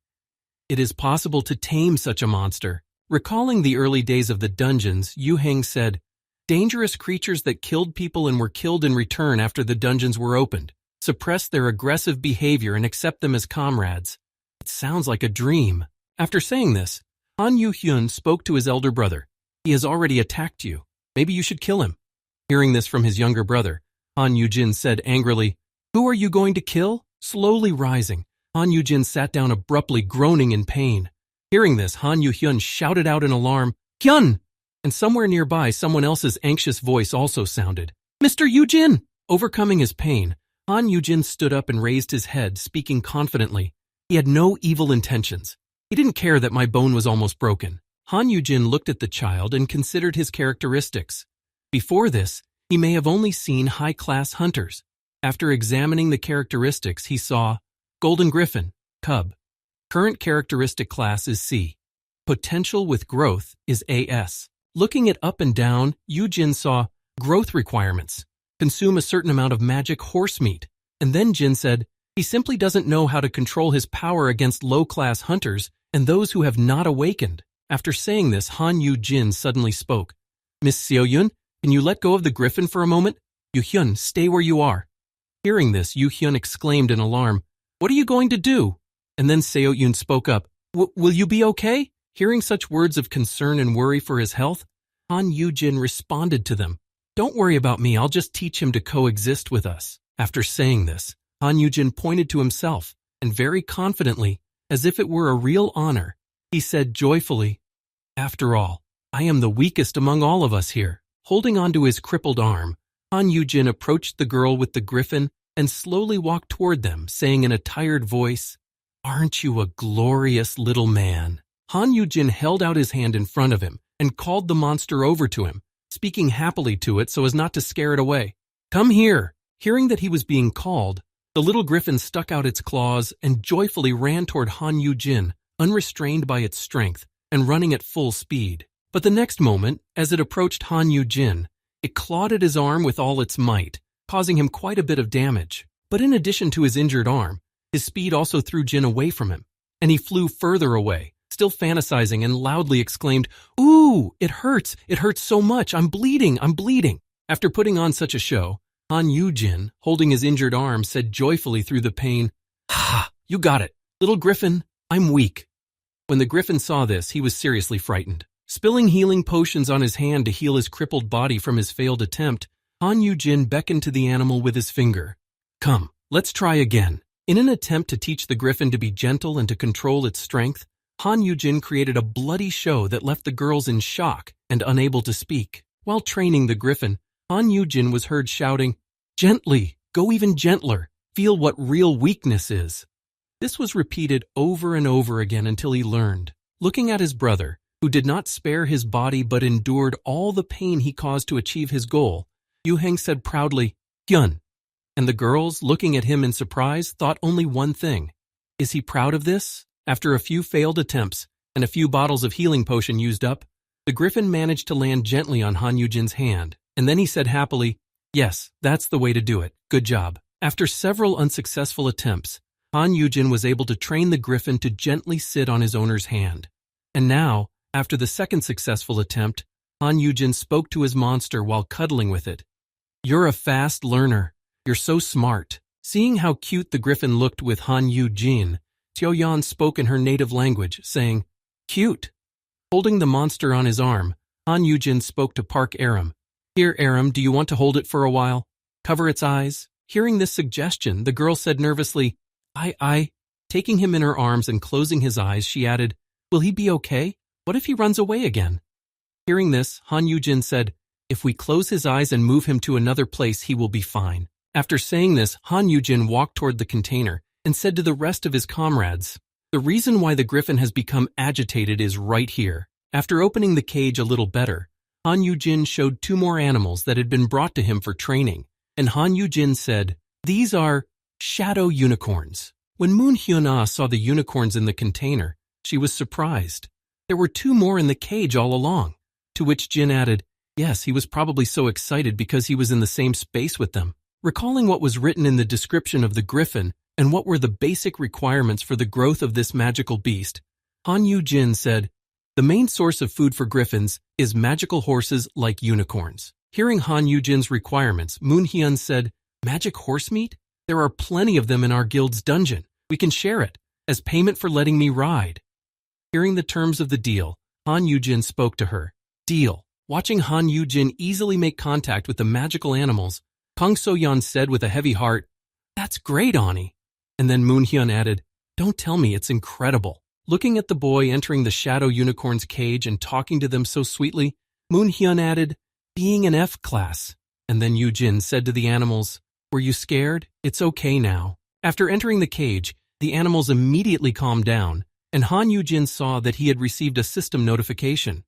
"It is possible to tame such a monster." Recalling the early days of the dungeons, Yuhun said, "Dangerous creatures that killed people and were killed in return after the dungeons were opened. Suppress their aggressive behavior and accept them as comrades." It sounds like a dream. After saying this, Han Yugin spoke to his elder brother. "He has already attacked you. Maybe you should kill him." Hearing this from his younger brother, Han Yugin said angrily, "Who are you going to kill?" Slowly rising, Han Yugin sat down abruptly, groaning in pain. Hearing this, Han Yugin shouted out in alarm, "Hyun!" And somewhere nearby, someone else's anxious voice also sounded, "Mr. Yugin!" Overcoming his pain, Han Yugin stood up and raised his head, speaking confidently. He had no evil intentions. He didn't care that my bone was almost broken. Han Yugin looked at the child and considered his characteristics. Before this, he may have only seen high-class hunters. After examining the characteristics, he saw Golden Griffin, Cub. Current characteristic class is C. Potential with growth is AS. Looking it up and down, Yujin saw growth requirements. Consume a certain amount of magic horse meat. And then Jin said, he simply doesn't know how to control his power against low-class hunters and those who have not awakened. After saying this, Han Yugin suddenly spoke. "Miss Seo-yeon, can you let go of the griffin for a moment? Yuhun, stay where you are." Hearing this, Yuhun exclaimed in alarm, "What are you going to do?" And then Seo-yeon spoke up, Will you be okay?" Hearing such words of concern and worry for his health, Han Yugin responded to them, "Don't worry about me, I'll just teach him to coexist with us." After saying this, Han Yugin pointed to himself, and very confidently, as if it were a real honor, he said joyfully, "After all, I am the weakest among all of us here." Holding onto his crippled arm, Han Yugin approached the girl with the griffin and slowly walked toward them, saying in a tired voice, "Aren't you a glorious little man?" Han Yugin held out his hand in front of him and called the monster over to him, speaking happily to it so as not to scare it away. "Come here." Hearing that he was being called, the little griffin stuck out its claws and joyfully ran toward Han Yugin, unrestrained by its strength and running at full speed. But the next moment, as it approached Han Yugin, it clawed at his arm with all its might, causing him quite a bit of damage. But in addition to his injured arm, his speed also threw Jin away from him, and he flew further away, still fantasizing and loudly exclaimed, "Ooh, it hurts so much, I'm bleeding. After putting on such a show, Han Yugin, holding his injured arm, said joyfully through the pain, "Ha, you got it. Little griffin, I'm weak." When the griffin saw this, he was seriously frightened. Spilling healing potions on his hand to heal his crippled body from his failed attempt, Han Yugin beckoned to the animal with his finger. "Come, let's try again." In an attempt to teach the griffin to be gentle and to control its strength, Han Yugin created a bloody show that left the girls in shock and unable to speak. While training the griffin, Han Yugin was heard shouting, "Gently, go even gentler, feel what real weakness is." This was repeated over and over again until he learned. Looking at his brother, who did not spare his body but endured all the pain he caused to achieve his goal, Yuhun said proudly, "Hyun." And the girls, looking at him in surprise, thought only one thing. Is he proud of this? After a few failed attempts and a few bottles of healing potion used up, the griffin managed to land gently on Han Yujin's hand, and then he said happily, "Yes, that's the way to do it. Good job." After several unsuccessful attempts, Han Yugin was able to train the griffin to gently sit on his owner's hand. And now, after the second successful attempt, Han Yugin spoke to his monster while cuddling with it. "You're a fast learner. You're so smart." Seeing how cute the griffin looked with Han Yujin, Tioyan spoke in her native language, saying, "Cute." Holding the monster on his arm, Han Yujin spoke to Park Aram. "Here, Aram, do you want to hold it for a while? Cover its eyes." Hearing this suggestion, the girl said nervously, I. Taking him in her arms and closing his eyes, she added, "Will he be okay? What if he runs away again?" Hearing this, Han Yujin said, "If we close his eyes and move him to another place, he will be fine." After saying this, Han Yujin walked toward the container and said to the rest of his comrades, "The reason why the griffin has become agitated is right here." After opening the cage a little better, Han Yujin showed 2 more animals that had been brought to him for training, and Han Yujin said, "These are shadow unicorns." When Moon Hyuna saw the unicorns in the container, she was surprised. There were 2 more in the cage all along, to which Jin added, yes, he was probably so excited because he was in the same space with them. Recalling what was written in the description of the griffin and what were the basic requirements for the growth of this magical beast, Han Yujin said, "The main source of food for griffins is magical horses like unicorns." Hearing Han Yujin's requirements, Moon Hyun said, "Magic horse meat? There are plenty of them in our guild's dungeon. We can share it, as payment for letting me ride." Hearing the terms of the deal, Han Yujin spoke to her. "Deal." Watching Han Yujin easily make contact with the magical animals, Kang So-yeon said with a heavy heart, "That's great, Ani." And then Moon Hyun added, "Don't tell me, it's incredible." Looking at the boy entering the shadow unicorn's cage and talking to them so sweetly, Moon Hyun added, "Being an F class." And then Yujin said to the animals, "Were you scared? It's okay now." After entering the cage, the animals immediately calmed down, and Han Yujin saw that he had received a system notification.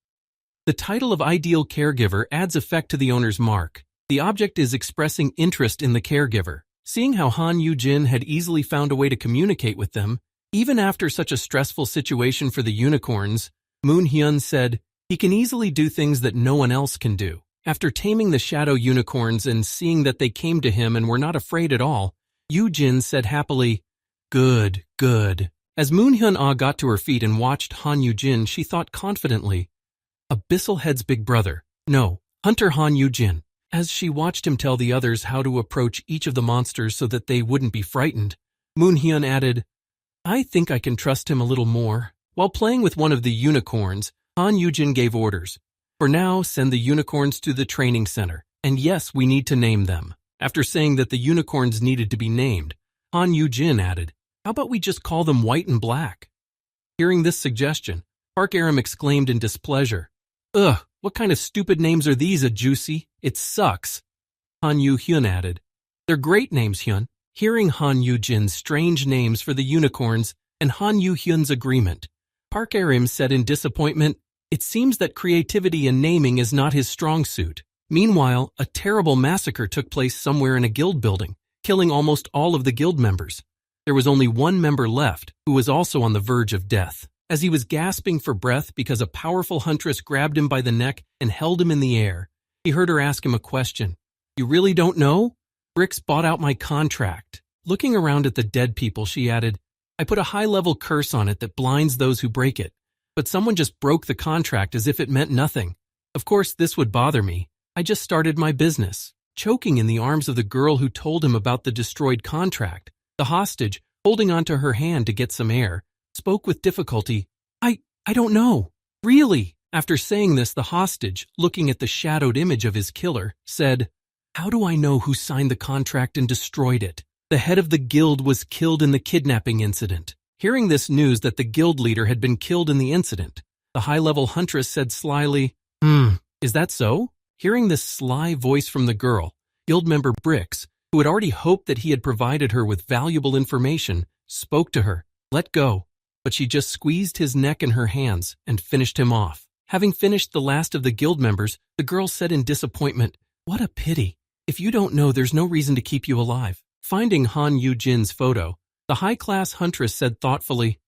The title of ideal caregiver adds effect to the owner's mark. The object is expressing interest in the caregiver. Seeing how Han Yujin had easily found a way to communicate with them, even after such a stressful situation for the unicorns, Moon Hyun said, "He can easily do things that no one else can do." After taming the shadow unicorns and seeing that they came to him and were not afraid at all, Yujin said happily, "Good, good." As Moon Hyun-ah got to her feet and watched Han Yujin, she thought confidently, "Abyssal Head's big brother. No, Hunter Han Yujin." As she watched him tell the others how to approach each of the monsters so that they wouldn't be frightened, Moon Hyun added, "I think I can trust him a little more." While playing with one of the unicorns, Han Yujin gave orders. "For now, send the unicorns to the training center. And yes, we need to name them." After saying that the unicorns needed to be named, Han Yujin added, "How about we just call them White and Black?" Hearing this suggestion, Park Aram exclaimed in displeasure, "Ugh, what kind of stupid names are these, a juicy? It sucks." Han Yu-hyun added, "They're great names, Hyun." Hearing Han Yujin's strange names for the unicorns and Han Yu-hyun's agreement, Park Aram said in disappointment, "It seems that creativity and naming is not his strong suit." Meanwhile, a terrible massacre took place somewhere in a guild building, killing almost all of the guild members. There was only one member left, who was also on the verge of death. As he was gasping for breath because a powerful huntress grabbed him by the neck and held him in the air, he heard her ask him a question. "You really don't know? Bricks bought out my contract." Looking around at the dead people, she added, "I put a high-level curse on it that blinds those who break it, but someone just broke the contract as if it meant nothing. Of course, this would bother me. I just started my business." Choking in the arms of the girl who told him about the destroyed contract, the hostage, holding onto her hand to get some air, spoke with difficulty. I don't know. Really?" After saying this, the hostage, looking at the shadowed image of his killer, said, "How do I know who signed the contract and destroyed it? The head of the guild was killed in the kidnapping incident." Hearing this news that the guild leader had been killed in the incident, the high-level huntress said slyly, "Is that so?" Hearing this sly voice from the girl, guild member Bricks, who had already hoped that he had provided her with valuable information, spoke to her. "Let go." But she just squeezed his neck in her hands and finished him off. Having finished the last of the guild members, the girl said in disappointment, "What a pity. If you don't know, there's no reason to keep you alive." Finding Han Yugin's photo, the high-class huntress said thoughtfully,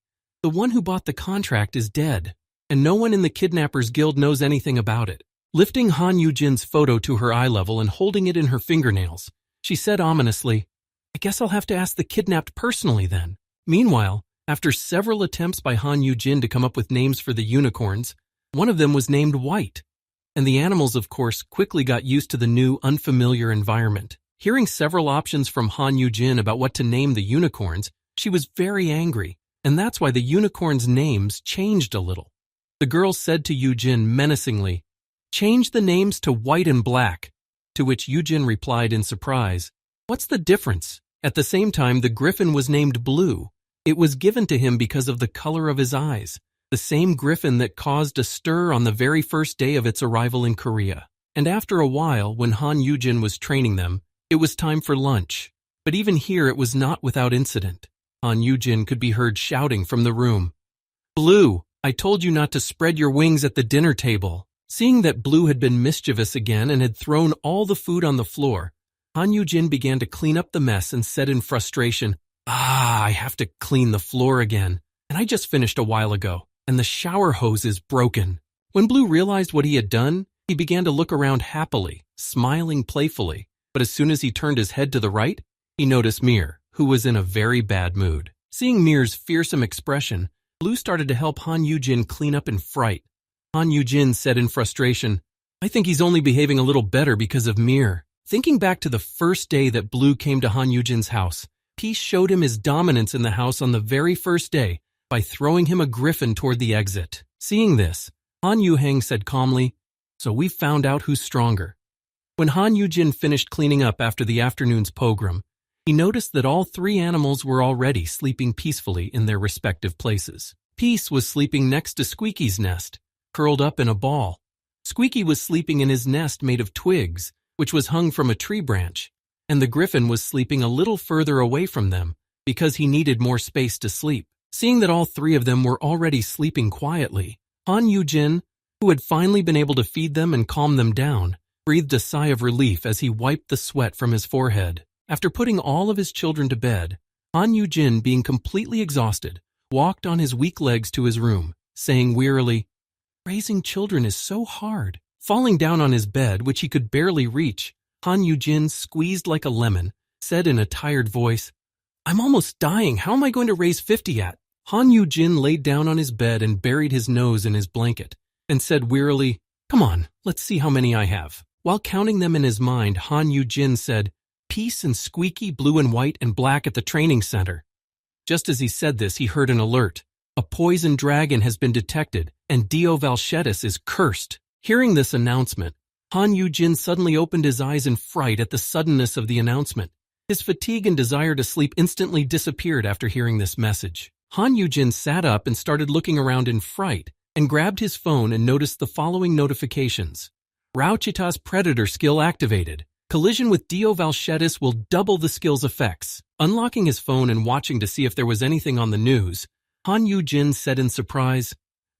"The one who bought the contract is dead, and no one in the Kidnappers Guild knows anything about it." Lifting Han Yujin's photo to her eye level and holding it in her fingernails, she said ominously, "I guess I'll have to ask the kidnapped personally then." Meanwhile, after several attempts by Han Yugin to come up with names for the unicorns, one of them was named White, and the animals, of course, quickly got used to the new, unfamiliar environment. Hearing several options from Han Yugin about what to name the unicorns, she was very angry, and that's why the unicorns' names changed a little. The girl said to Yujin menacingly, "Change the names to White and Black," to which Yujin replied in surprise, "What's the difference?" At the same time, the griffin was named Blue. It was given to him because of the color of his eyes, the same griffin that caused a stir on the very first day of its arrival in Korea. And after a while, when Han Yugin was training them, it was time for lunch. But even here it was not without incident. Han Yugin could be heard shouting from the room, "Blue, I told you not to spread your wings at the dinner table." Seeing that Blue had been mischievous again and had thrown all the food on the floor, Han Yugin began to clean up the mess and said in frustration, I have to clean the floor again, and I just finished a while ago, and the shower hose is broken." When Blue realized what he had done, he began to look around happily, smiling playfully, but as soon as he turned his head to the right, he noticed Mir, who was in a very bad mood. Seeing Mir's fearsome expression, Blue started to help Han Yugin clean up in fright. Han Yugin said in frustration, "I think he's only behaving a little better because of Mir." Thinking back to the first day that Blue came to Han Yujin's house, Peace showed him his dominance in the house on the very first day by throwing him a griffin toward the exit. Seeing this, Han Yuhang said calmly, "So we found out who's stronger." When Han Yujin finished cleaning up after the afternoon's pogrom, he noticed that all three animals were already sleeping peacefully in their respective places. Peace was sleeping next to Squeaky's nest, curled up in a ball. Squeaky was sleeping in his nest made of twigs, which was hung from a tree branch, and the griffin was sleeping a little further away from them because he needed more space to sleep. Seeing that all three of them were already sleeping quietly, Han Yujin, who had finally been able to feed them and calm them down, breathed a sigh of relief as he wiped the sweat from his forehead. After putting all of his children to bed, Han Yujin, being completely exhausted, walked on his weak legs to his room, saying wearily, "Raising children is so hard." Falling down on his bed, which he could barely reach, Han Yujin, squeezed like a lemon, said in a tired voice, "I'm almost dying. How am I going to raise 50 yet?" Han Yujin laid down on his bed and buried his nose in his blanket, and said wearily, "Come on, let's see how many I have." While counting them in his mind, Han Yujin said, "Peace and Squeaky, Blue and White and Black at the training center." Just as he said this, he heard an alert. A poison dragon has been detected, and Dio Valchetis is cursed. Hearing this announcement, Han Yujin suddenly opened his eyes in fright at the suddenness of the announcement. His fatigue and desire to sleep instantly disappeared after hearing this message. Han Yujin sat up and started looking around in fright, and grabbed his phone and noticed the following notifications. Rauchita's Predator skill activated. Collision with Dio Valchetis will double the skill's effects. Unlocking his phone and watching to see if there was anything on the news, Han Yujin said in surprise,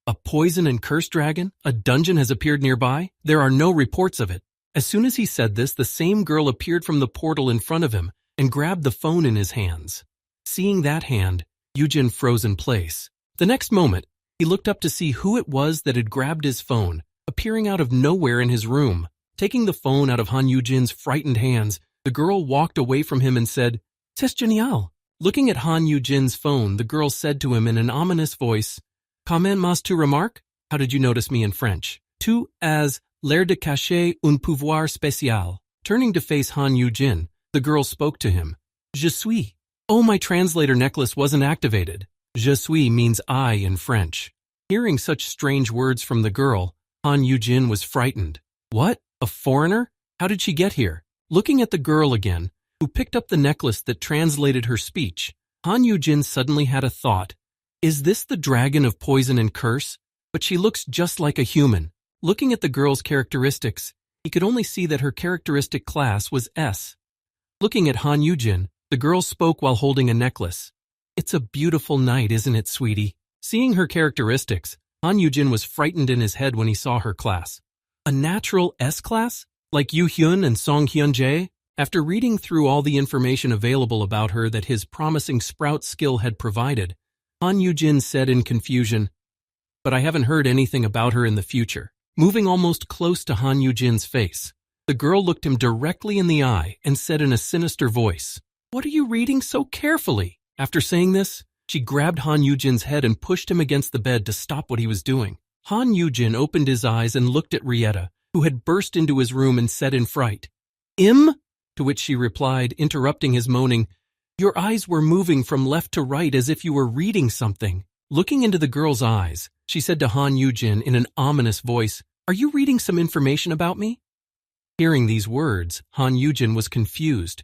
"A poison and curse dragon? A dungeon has appeared nearby? There are no reports of it." As soon as he said this, the same girl appeared from the portal in front of him and grabbed the phone in his hands. Seeing that hand, Yujin froze in place. The next moment, he looked up to see who it was that had grabbed his phone, appearing out of nowhere in his room. Taking the phone out of Han Yujin's frightened hands, the girl walked away from him and said, "C'est génial." Looking at Han Yujin's phone, the girl said to him in an ominous voice, "Comment mas tu remarque? How did you notice me in French? Tu as l'air de cacher un pouvoir spécial." Turning to face Han Yujin, the girl spoke to him. "Je suis." "Oh, my translator necklace wasn't activated." Je suis means I in French. Hearing such strange words from the girl, Han Yujin was frightened. What? A foreigner? How did she get here? Looking at the girl again, who picked up the necklace that translated her speech, Han Yujin suddenly had a thought. Is this the dragon of poison and curse? But she looks just like a human. Looking at the girl's characteristics, he could only see that her characteristic class was S. Looking at Han Yujin, the girl spoke while holding a necklace. "It's a beautiful night, isn't it, sweetie?" Seeing her characteristics, Han Yujin was frightened in his head when he saw her class. A natural S class? Like Yuhun and Song Hyun-jae? After reading through all the information available about her that his promising sprout skill had provided, Han Yujin said in confusion, "But I haven't heard anything about her in the future." Moving almost close to Han Yujin's face, the girl looked him directly in the eye and said in a sinister voice, "What are you reading so carefully?" After saying this, she grabbed Han Yujin's head and pushed him against the bed to stop what he was doing. Han Yujin opened his eyes and looked at Rieta, who had burst into his room and said in fright, "Im?" To which she replied, interrupting his moaning, "Your eyes were moving from left to right as if you were reading something." Looking into the girl's eyes, she said to Han Yujin in an ominous voice, "Are you reading some information about me?" Hearing these words, Han Yujin was confused.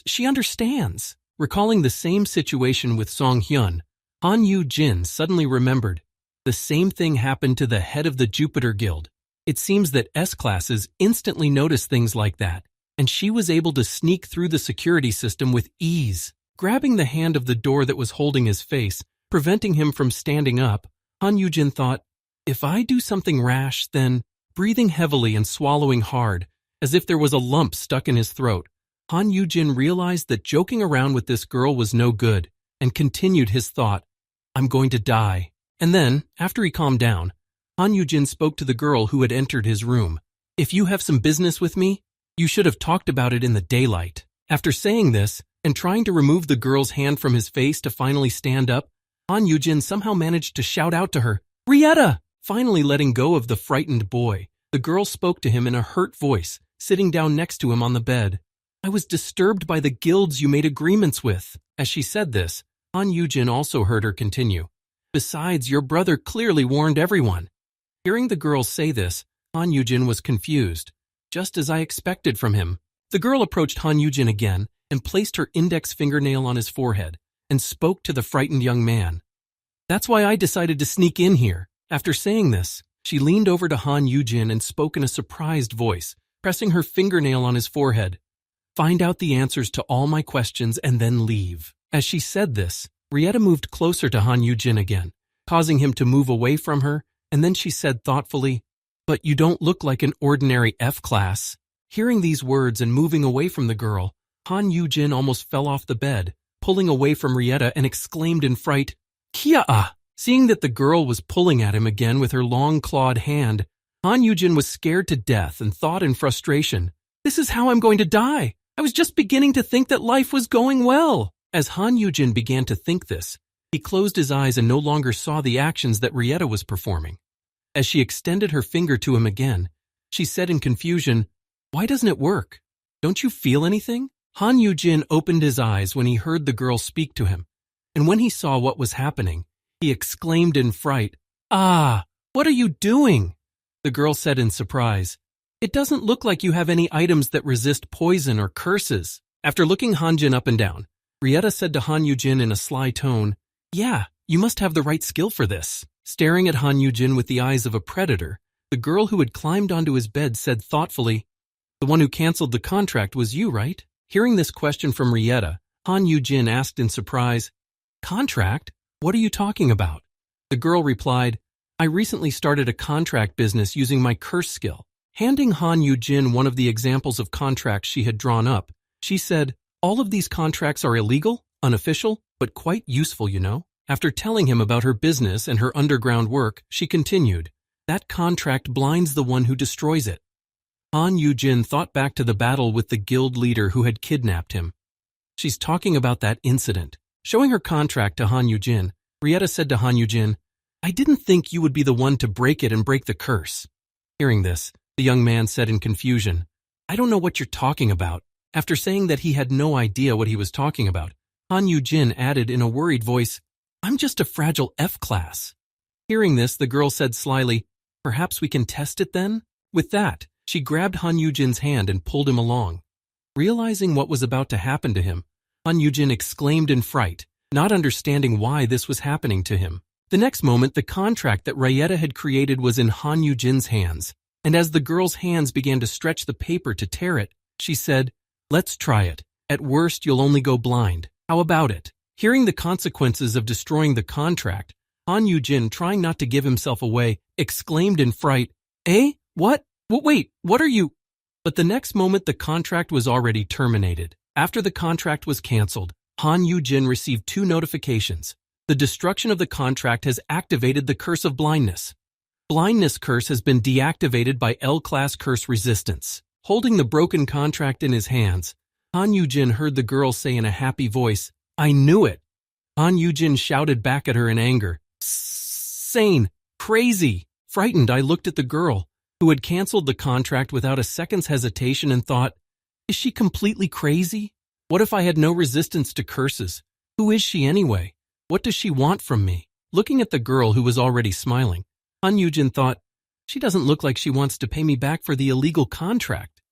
She understands. Recalling the same situation with Song Hyun, Han Yujin suddenly remembered. The same thing happened to the head of the Jupiter Guild. It seems that S-classes instantly notice things like that, and she was able to sneak through the security system with ease. Grabbing the hand of the door that was holding his face, preventing him from standing up, Han Yujin thought, if I do something rash, then, breathing heavily and swallowing hard, as if there was a lump stuck in his throat, Han Yujin realized that joking around with this girl was no good, and continued his thought, I'm going to die. And then, after he calmed down, Han Yujin spoke to the girl who had entered his room. If you have some business with me, you should have talked about it in the daylight. After saying this, and trying to remove the girl's hand from his face to finally stand up, Han Yujin somehow managed to shout out to her, Rieta! Finally letting go of the frightened boy, the girl spoke to him in a hurt voice, sitting down next to him on the bed. I was disturbed by the guilds you made agreements with. As she said this, Han Yujin also heard her continue. Besides, your brother clearly warned everyone. Hearing the girl say this, Han Yujin was confused, just as I expected from him. The girl approached Han Yujin again and placed her index fingernail on his forehead and spoke to the frightened young man. That's why I decided to sneak in here. After saying this, she leaned over to Han Yujin and spoke in a surprised voice, pressing her fingernail on his forehead. Find out the answers to all my questions and then leave. As she said this, Rieta moved closer to Han Yujin again, causing him to move away from her, and then she said thoughtfully, But you don't look like an ordinary F-class. Hearing these words and moving away from the girl, Han Yujin almost fell off the bed, pulling away from Rieta and exclaimed in fright, Kia! Seeing that the girl was pulling at him again with her long clawed hand, Han Yujin was scared to death and thought in frustration, This is how I'm going to die. I was just beginning to think that life was going well. As Han Yujin began to think this, he closed his eyes and no longer saw the actions that Rieta was performing. As she extended her finger to him again, she said in confusion, Why doesn't it work? Don't you feel anything? Han Yujin opened his eyes when he heard the girl speak to him, and when he saw what was happening, he exclaimed in fright, Ah, what are you doing? The girl said in surprise, It doesn't look like you have any items that resist poison or curses. After looking Hanjin up and down, Rieta said to Han Yujin in a sly tone, Yeah, you must have the right skill for this. Staring at Han Yujin with the eyes of a predator, the girl who had climbed onto his bed said thoughtfully, The one who canceled the contract was you, right? Hearing this question from Rieta, Han Yujin asked in surprise, Contract? What are you talking about? The girl replied, I recently started a contract business using my curse skill. Handing Han Yugin one of the examples of contracts she had drawn up, she said, "All of these contracts are illegal, unofficial, but quite useful, you know." After telling him about her business and her underground work, she continued, "That contract blinds the one who destroys it." Han Yugin thought back to the battle with the guild leader who had kidnapped him. She's talking about that incident. Showing her contract to Han Yugin, Rieta said to Han Yugin, "I didn't think you would be the one to break it and break the curse." Hearing this, the young man said in confusion, "I don't know what you're talking about." After saying that he had no idea what he was talking about, Han Yugin added in a worried voice, "I'm just a fragile F-class." Hearing this, the girl said slyly, "Perhaps we can test it then?" With that, she grabbed Han Yujin's hand and pulled him along. Realizing what was about to happen to him, Han Yugin exclaimed in fright, not understanding why this was happening to him. The next moment, the contract that Rieta had created was in Han Yujin's hands, and as the girl's hands began to stretch the paper to tear it, she said, "Let's try it. At worst, you'll only go blind. How about it?" Hearing the consequences of destroying the contract, Han Yugin, trying not to give himself away, exclaimed in fright, "Eh? What? Wait, what are you?" But the next moment, the contract was already terminated. After the contract was cancelled, Han Yugin received 2 notifications. The destruction of the contract has activated the curse of blindness. Blindness curse has been deactivated by L-class curse resistance. Holding the broken contract in his hands, Han Yugin heard the girl say in a happy voice, "I knew it." Han Yugin shouted back at her in anger, "Sane, crazy." Frightened, I looked at the girl, who had cancelled the contract without a second's hesitation, and thought, "Is she completely crazy? What if I had no resistance to curses? Who is she anyway? What does she want from me?" Looking at the girl who was already smiling, Han Yugin thought, "She doesn't look like she wants to pay me back for the illegal contract."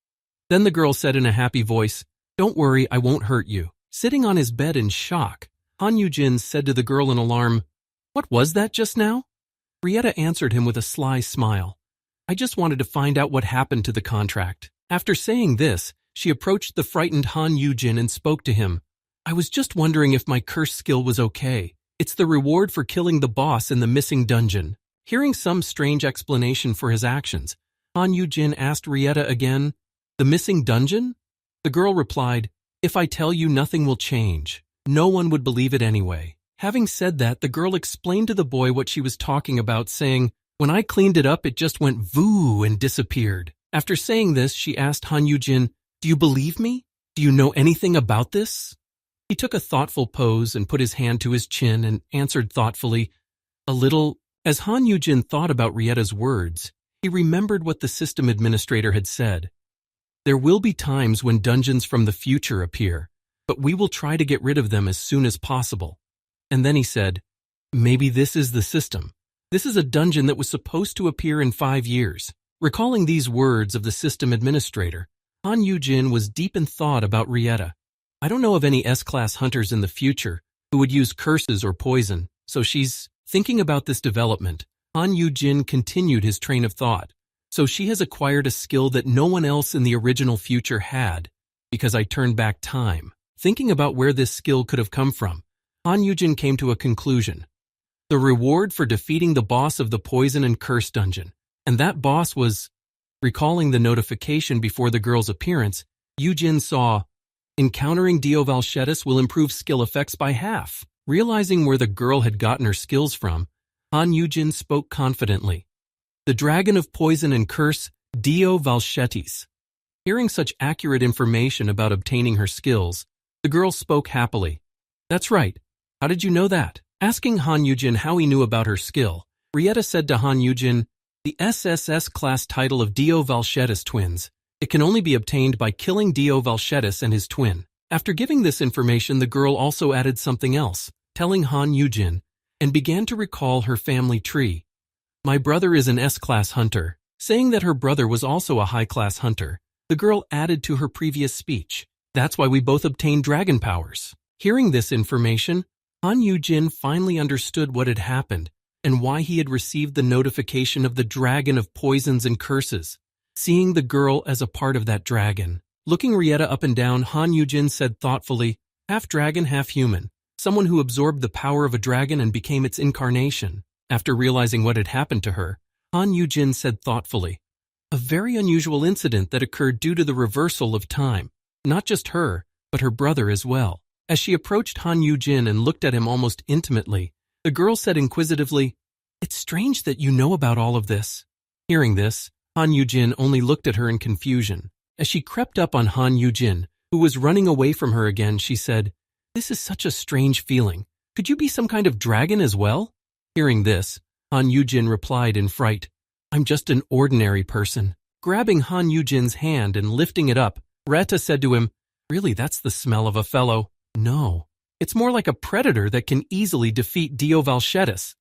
Then the girl said in a happy voice, "Don't worry, I won't hurt you." Sitting on his bed in shock, Han Yugin said to the girl in alarm, "What was that just now?" Rieta answered him with a sly smile, "I just wanted to find out what happened to the contract." After saying this, she approached the frightened Han Yugin and spoke to him. "I was just wondering if my curse skill was okay. It's the reward for killing the boss in the missing dungeon." Hearing some strange explanation for his actions, Han Yugin asked Rieta again, "The missing dungeon?" The girl replied, "If I tell you, nothing will change. No one would believe it anyway." Having said that, the girl explained to the boy what she was talking about, saying, "When I cleaned it up, it just went voo and disappeared." After saying this, she asked Han Yugin, "Do you believe me? Do you know anything about this?" He took a thoughtful pose and put his hand to his chin and answered thoughtfully, "A little." As Han Yugin thought about Rieta's words, he remembered what the system administrator had said. "There will be times when dungeons from the future appear, but we will try to get rid of them as soon as possible." And then he said, "Maybe this is the system. This is a dungeon that was supposed to appear in 5 years. Recalling these words of the system administrator, Han Yugin was deep in thought about Rieta. "I don't know of any S-class hunters in the future who would use curses or poison, so she's..." Thinking about this development, Han Yugin continued his train of thought. "So she has acquired a skill that no one else in the original future had, because I turned back time." Thinking about where this skill could have come from, Han Yugin came to a conclusion. The reward for defeating the boss of the poison and curse dungeon. And that boss was... Recalling the notification before the girl's appearance, Yugin saw, "Encountering Dio Valchetis will improve skill effects by half." Realizing where the girl had gotten her skills from, Han Yugin spoke confidently. "The dragon of poison and curse, Dio Valchetis." Hearing such accurate information about obtaining her skills, the girl spoke happily. "That's right. How did you know that?" Asking Han Yugin how he knew about her skill, Rieta said to Han Yugin, "The SSS class title of Dio Valchetis twins. It can only be obtained by killing Dio Valchetis and his twin." After giving this information, the girl also added something else, telling Han Yugin, and began to recall her family tree. "My brother is an S-class hunter." Saying that her brother was also a high-class hunter, the girl added to her previous speech, "That's why we both obtained dragon powers." Hearing this information, Han Yugin finally understood what had happened and why he had received the notification of the dragon of poisons and curses, seeing the girl as a part of that dragon. Looking Rieta up and down, Han Yugin said thoughtfully, "Half dragon, half human. Someone who absorbed the power of a dragon and became its incarnation." After realizing what had happened to her, Han Yugin said thoughtfully, a very unusual incident that occurred due to the reversal of time. Not just her, but her brother as well. As she approached Han Yugin and looked at him almost intimately, the girl said inquisitively, "It's strange that you know about all of this." Hearing this, Han Yugin only looked at her in confusion. As she crept up on Han Yugin, who was running away from her again, she said, "This is such a strange feeling. Could you be some kind of dragon as well?" Hearing this, Han Yugin replied in fright, "I'm just an ordinary person." Grabbing Han Yujin's hand and lifting it up, Retta said to him, "Really, that's the smell of a fellow. No, it's more like a predator that can easily defeat Dio Valchetis."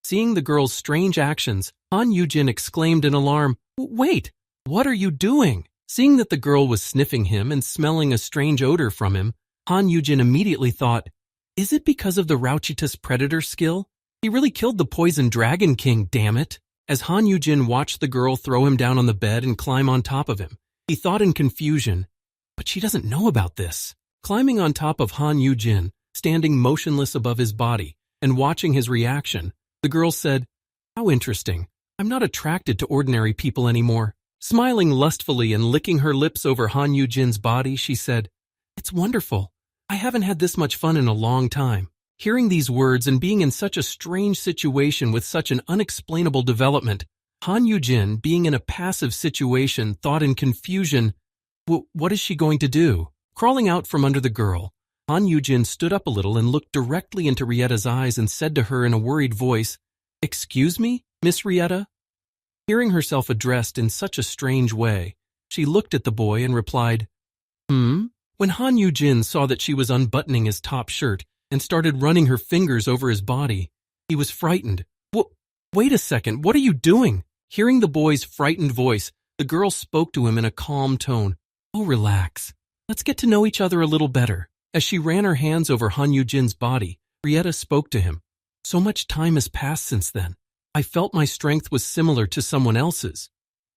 Seeing the girl's strange actions, Han Yugin exclaimed in alarm, "Wait, what are you doing?" Seeing that the girl was sniffing him and smelling a strange odor from him, Han Yugin immediately thought, "Is it because of the Rauchitas predator skill? He really killed the poison dragon king, damn it." As Han Yugin watched the girl throw him down on the bed and climb on top of him, he thought in confusion, "But she doesn't know about this." Climbing on top of Han Yugin, standing motionless above his body, and watching his reaction, the girl said, "How interesting. I'm not attracted to ordinary people anymore." Smiling lustfully and licking her lips over Han Yujin's body, she said, "It's wonderful. I haven't had this much fun in a long time." Hearing these words and being in such a strange situation with such an unexplainable development, Han Yugin, being in a passive situation, thought in confusion, what is she going to do? Crawling out from under the girl, Han Yugin stood up a little and looked directly into Rietta's eyes and said to her in a worried voice, "Excuse me, Miss Rietta?" Hearing herself addressed in such a strange way, she looked at the boy and replied, When Han Yugin saw that she was unbuttoning his top shirt and started running her fingers over his body, he was frightened. Wait a second, what are you doing?" Hearing the boy's frightened voice, the girl spoke to him in a calm tone. "Oh, relax. Let's get to know each other a little better." As she ran her hands over Han Yujin's body, Rietta spoke to him. "So much time has passed since then. I felt my strength was similar to someone else's."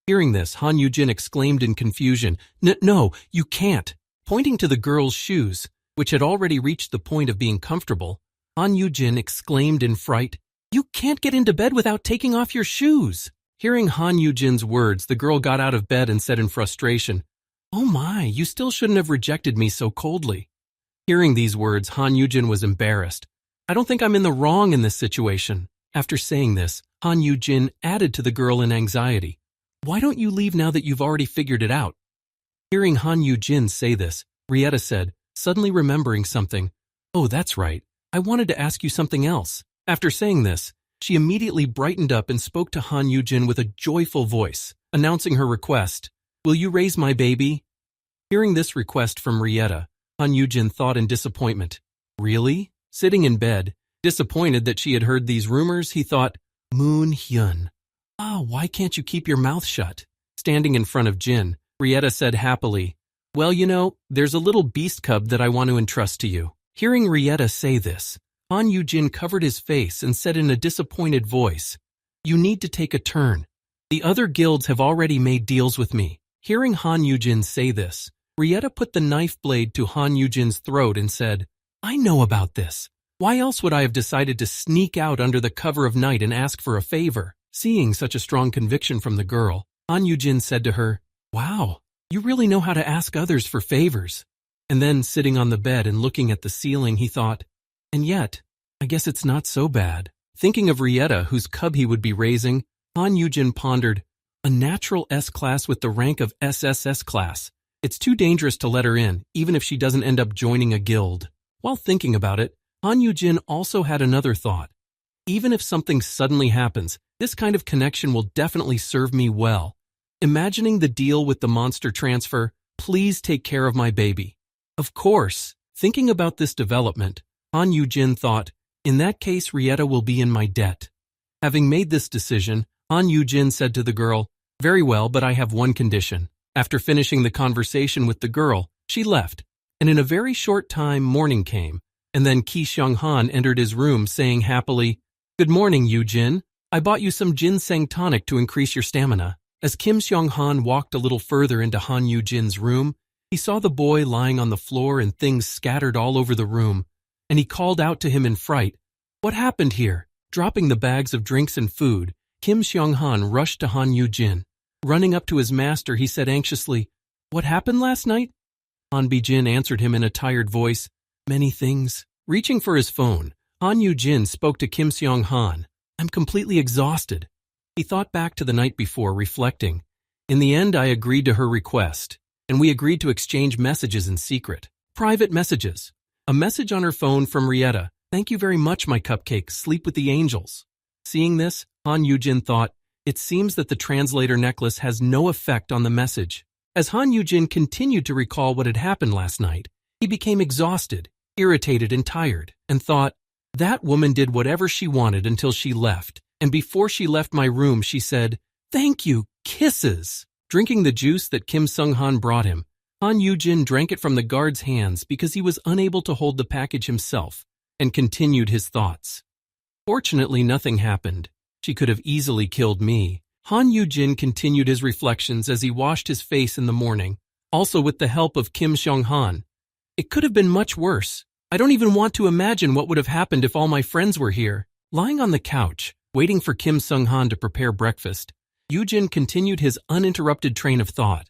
Hearing this, Han Yugin exclaimed in confusion, No, you can't." Pointing to the girl's shoes, which had already reached the point of being comfortable, Han Yugin exclaimed in fright, "You can't get into bed without taking off your shoes." Hearing Han Yujin's words, the girl got out of bed and said in frustration, "Oh my, you still shouldn't have rejected me so coldly." Hearing these words, Han Yugin was embarrassed. "I don't think I'm in the wrong in this situation." After saying this, Han Yugin added to the girl in anxiety, "Why don't you leave now that you've already figured it out?" Hearing Han Yugin say this, Rietta said, suddenly remembering something, "Oh, that's right. I wanted to ask you something else." After saying this, she immediately brightened up and spoke to Han Yugin with a joyful voice, announcing her request, "Will you raise my baby?" Hearing this request from Rietta, Han Yugin thought in disappointment, "Really?" Sitting in bed, disappointed that she had heard these rumors, he thought, "Moon Hyun. Why can't you keep your mouth shut?" Standing in front of Jin, Rietta said happily, "Well, there's a little beast cub that I want to entrust to you." Hearing Rietta say this, Han Yugin covered his face and said in a disappointed voice, "You need to take a turn. The other guilds have already made deals with me." Hearing Han Yugin say this, Rietta put the knife blade to Han Yujin's throat and said, "I know about this. Why else would I have decided to sneak out under the cover of night and ask for a favor?" Seeing such a strong conviction from the girl, Han Yugin said to her, "Wow, you really know how to ask others for favors." And then, sitting on the bed and looking at the ceiling, he thought, "And yet, I guess it's not so bad." Thinking of Rietta, whose cub he would be raising, Han Yugin pondered, "A natural S-class with the rank of SSS class. It's too dangerous to let her in, even if she doesn't end up joining a guild." While thinking about it, Han Yugin also had another thought. Even if something suddenly happens, this kind of connection will definitely serve me well. Imagining the deal with the monster transfer, "Please take care of my baby." Of course, thinking about this development, Han Yugin thought, "In that case, Rietta will be in my debt." Having made this decision, Han Yugin said to the girl, "Very well, but I have one condition." After finishing the conversation with the girl, she left, and in a very short time morning came, and then Ki Xiong-han entered his room saying happily, "Good morning, Yujin. I bought you some ginseng tonic to increase your stamina." As Kim Xiong-han walked a little further into Han Yujin's room, he saw the boy lying on the floor and things scattered all over the room, and he called out to him in fright, "What happened here?" Dropping the bags of drinks and food, Kim Xiong-han rushed to Han Yujin. Running up to his master, he said anxiously, "What happened last night?" Han Bijin answered him in a tired voice, "Many things." Reaching for his phone, Han Yugin spoke to Kim Seong-han. "I'm completely exhausted." He thought back to the night before, reflecting. "In the end, I agreed to her request, and we agreed to exchange messages in secret. Private messages. A message on her phone from Rieta. 'Thank you very much, my cupcake. Sleep with the angels.'" Seeing this, Han Yujin thought, "It seems that the translator necklace has no effect on the message." As Han Yujin continued to recall what had happened last night, he became exhausted, irritated, and tired, and thought, "That woman did whatever she wanted until she left, and before she left my room she said, 'Thank you, kisses.'" Drinking the juice that Kim Sung-han brought him, Han Yujin drank it from the guard's hands because he was unable to hold the package himself, and continued his thoughts. "Fortunately, nothing happened. She could have easily killed me." Han Yujin continued his reflections as he washed his face in the morning, also with the help of Kim Seong-han. "It could have been much worse. I don't even want to imagine what would have happened if all my friends were here." Lying on the couch, waiting for Kim Sung-han to prepare breakfast, Yujin continued his uninterrupted train of thought.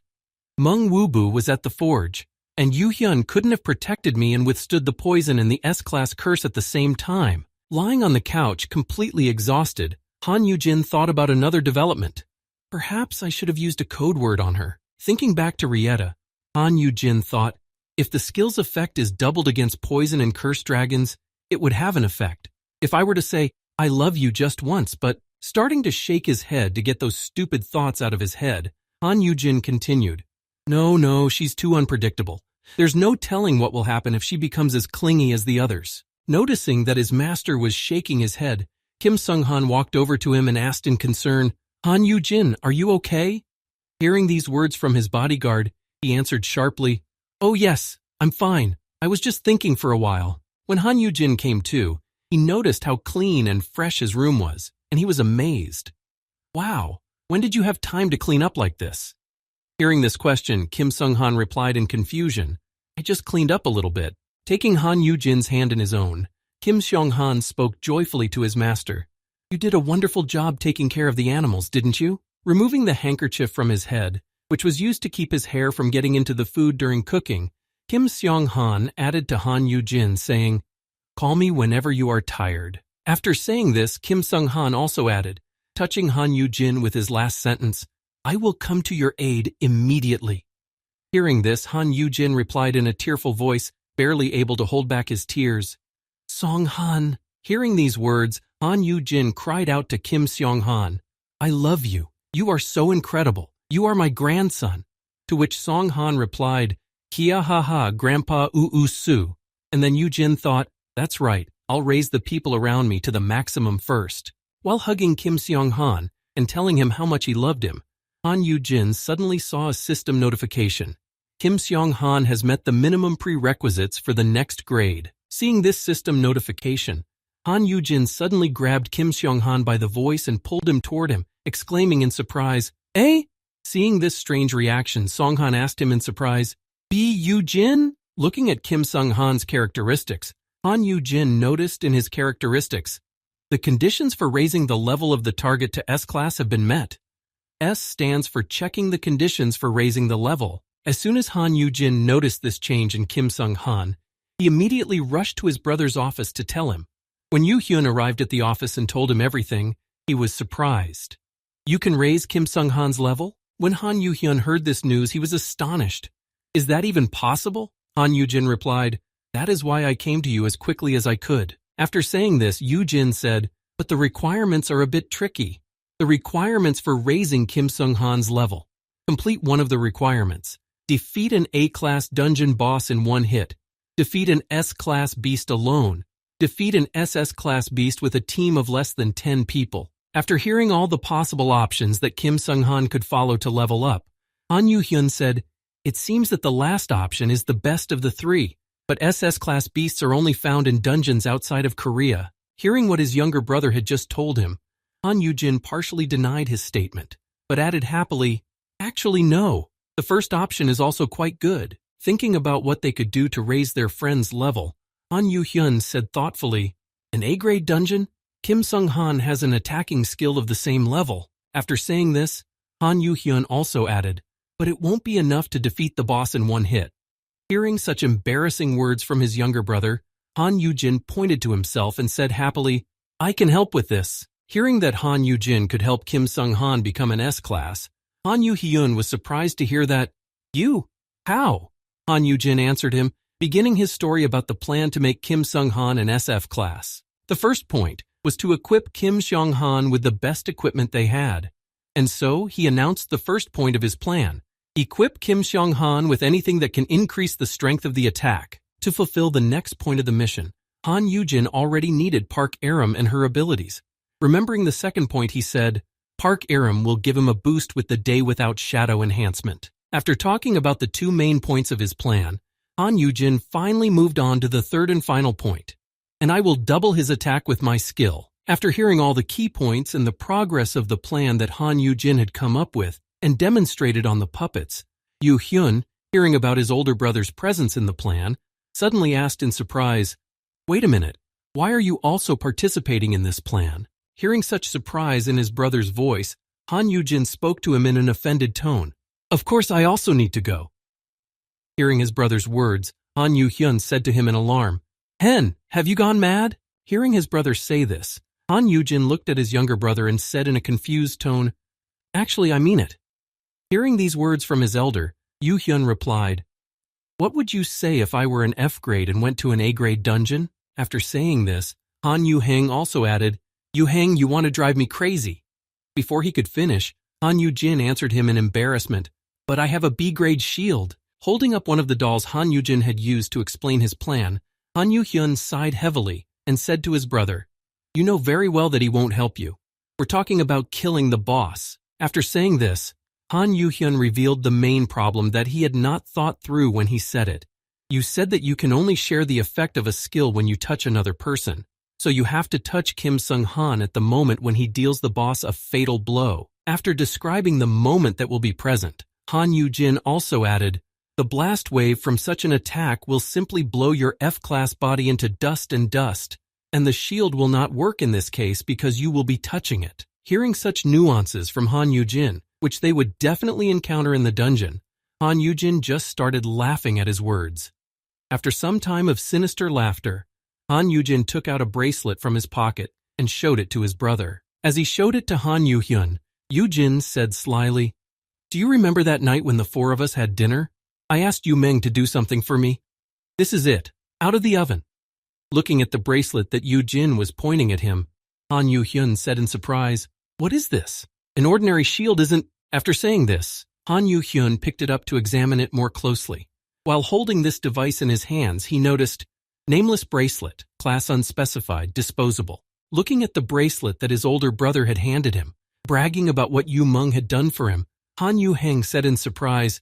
Meng Wubu was at the forge, and Yuhun couldn't have protected me and withstood the poison and the S-class curse at the same time. Lying on the couch, completely exhausted, Han Yujin thought about another development. Perhaps I should have used a code word on her. Thinking back to Rieta, Han Yujin thought, if the skill's effect is doubled against poison and cursed dragons, it would have an effect. If I were to say, "I love you" just once, but starting to shake his head to get those stupid thoughts out of his head, Han Yujin continued, No, she's too unpredictable. There's no telling what will happen if she becomes as clingy as the others." Noticing that his master was shaking his head, Kim Sung-han walked over to him and asked in concern, "Han Yujin, are you okay?" Hearing these words from his bodyguard, he answered sharply, "Oh yes, I'm fine. I was just thinking for a while." When Han Yujin came to, he noticed how clean and fresh his room was, and he was amazed. "Wow, when did you have time to clean up like this?" Hearing this question, Kim Sung-han replied in confusion, "I just cleaned up a little bit." Taking Han Yujin's hand in his own, Kim Seong-han spoke joyfully to his master. "You did a wonderful job taking care of the animals, didn't you?" Removing the handkerchief from his head, which was used to keep his hair from getting into the food during cooking, Kim Seong-han added to Han Yujin, saying, "Call me whenever you are tired." After saying this, Kim Sung-han also added, touching Han Yujin with his last sentence, "I will come to your aid immediately." Hearing this, Han Yujin replied in a tearful voice, barely able to hold back his tears, "Song-han." Hearing these words, Han Yujin cried out to Kim Seong-han, "I love you. You are so incredible. You are my grandson." To which Song-han replied, "Kia ha ha, Grandpa Su." And then Yujin thought, "That's right, I'll raise the people around me to the maximum first." While hugging Kim Seong-han and telling him how much he loved him, Han Yujin suddenly saw a system notification. Kim Seong-han has met the minimum prerequisites for the next grade. Seeing this system notification, Han Yujin suddenly grabbed Kim Seong-han by the voice and pulled him toward him, exclaiming in surprise, "Eh?" Seeing this strange reaction, Song-han asked him in surprise, "Be Yujin?" Looking at Kim Sung-han's characteristics, Han Yujin noticed in his characteristics, the conditions for raising the level of the target to S-class have been met. S stands for checking the conditions for raising the level. As soon as Han Yujin noticed this change in Kim Sung-han, he immediately rushed to his brother's office to tell him. When Yuhun arrived at the office and told him everything, he was surprised. "You can raise Kim Sung-han's level?" When Han Yuhyun heard this news, he was astonished. "Is that even possible?" Han Yujin replied, "That is why I came to you as quickly as I could." After saying this, Yujin said, "But the requirements are a bit tricky." The requirements for raising Kim Sung-han's level. Complete one of the requirements. Defeat an A-class dungeon boss in one hit. Defeat an S-class beast alone. Defeat an SS-class beast with a team of less than 10 people. After hearing all the possible options that Kim Sung-han could follow to level up, Han Yuhyun said, "It seems that the last option is the best of the three, but SS-class beasts are only found in dungeons outside of Korea." Hearing what his younger brother had just told him, Han Yujin partially denied his statement, but added happily, "Actually, no. The first option is also quite good." Thinking about what they could do to raise their friend's level, Han Yuhyun said thoughtfully, "An A-grade dungeon? Kim Sung-han has an attacking skill of the same level." After saying this, Han Yuhyun also added, but it won't be enough to defeat the boss in one hit. Hearing such embarrassing words from his younger brother, Han Yugin pointed to himself and said happily, I can help with this. Hearing that Han Yugin could help Kim Sung-han become an S-class, Han Yuhyun was surprised to hear that, You? How? Han Yugin answered him, beginning his story about the plan to make Kim Sung-han an SF class. The first point was to equip Kim Sung-han with the best equipment they had. And so he announced the first point of his plan. Equip Kim Sung-han with anything that can increase the strength of the attack. To fulfill the next point of the mission, Han Yugin already needed Park Aram and her abilities. Remembering the second point, he said, Park Aram will give him a boost with the Day Without Shadow enhancement. After talking about the two main points of his plan, Han Yugin finally moved on to the third and final point. And I will double his attack with my skill. After hearing all the key points and the progress of the plan that Han Yugin had come up with and demonstrated on the puppets, Yuhun, hearing about his older brother's presence in the plan, suddenly asked in surprise, Wait a minute, why are you also participating in this plan? Hearing such surprise in his brother's voice, Han Yugin spoke to him in an offended tone. Of course I also need to go. Hearing his brother's words, Han Yuhyun said to him in alarm, Hen, have you gone mad? Hearing his brother say this, Han Yugin looked at his younger brother and said in a confused tone, Actually, I mean it. Hearing these words from his elder, Yuhyun replied, What would you say if I were an F grade and went to an A grade dungeon? After saying this, Han Yuheng also added, Yuheng, you want to drive me crazy. Before he could finish, Han Yujin answered him in embarrassment, But I have a B grade shield. Holding up one of the dolls Han Yujin had used to explain his plan, Han Yuhyun sighed heavily and said to his brother, You know very well that he won't help you. We're talking about killing the boss. After saying this, Han Yuhyun revealed the main problem that he had not thought through when he said it. You said that you can only share the effect of a skill when you touch another person, so you have to touch Kim Sung-han at the moment when he deals the boss a fatal blow. After describing the moment that will be present, Han Yujin also added, The blast wave from such an attack will simply blow your F-class body into dust, and the shield will not work in this case because you will be touching it. Hearing such nuances from Han Yujin, which they would definitely encounter in the dungeon, Han Yujin just started laughing at his words. After some time of sinister laughter, Han Yujin took out a bracelet from his pocket and showed it to his brother. As he showed it to Han Yuhyun, Yujin said slyly, Do you remember that night when the four of us had dinner? I asked Yu Meng to do something for me. This is it, out of the oven. Looking at the bracelet that Yujin was pointing at him, Han Yuhyun said in surprise, What is this? An ordinary shield isn't... After saying this, Han Yuhyun picked it up to examine it more closely. While holding this device in his hands, he noticed, Nameless bracelet, class unspecified, disposable. Looking at the bracelet that his older brother had handed him, bragging about what Yu Meng had done for him, Han Yuheng said in surprise,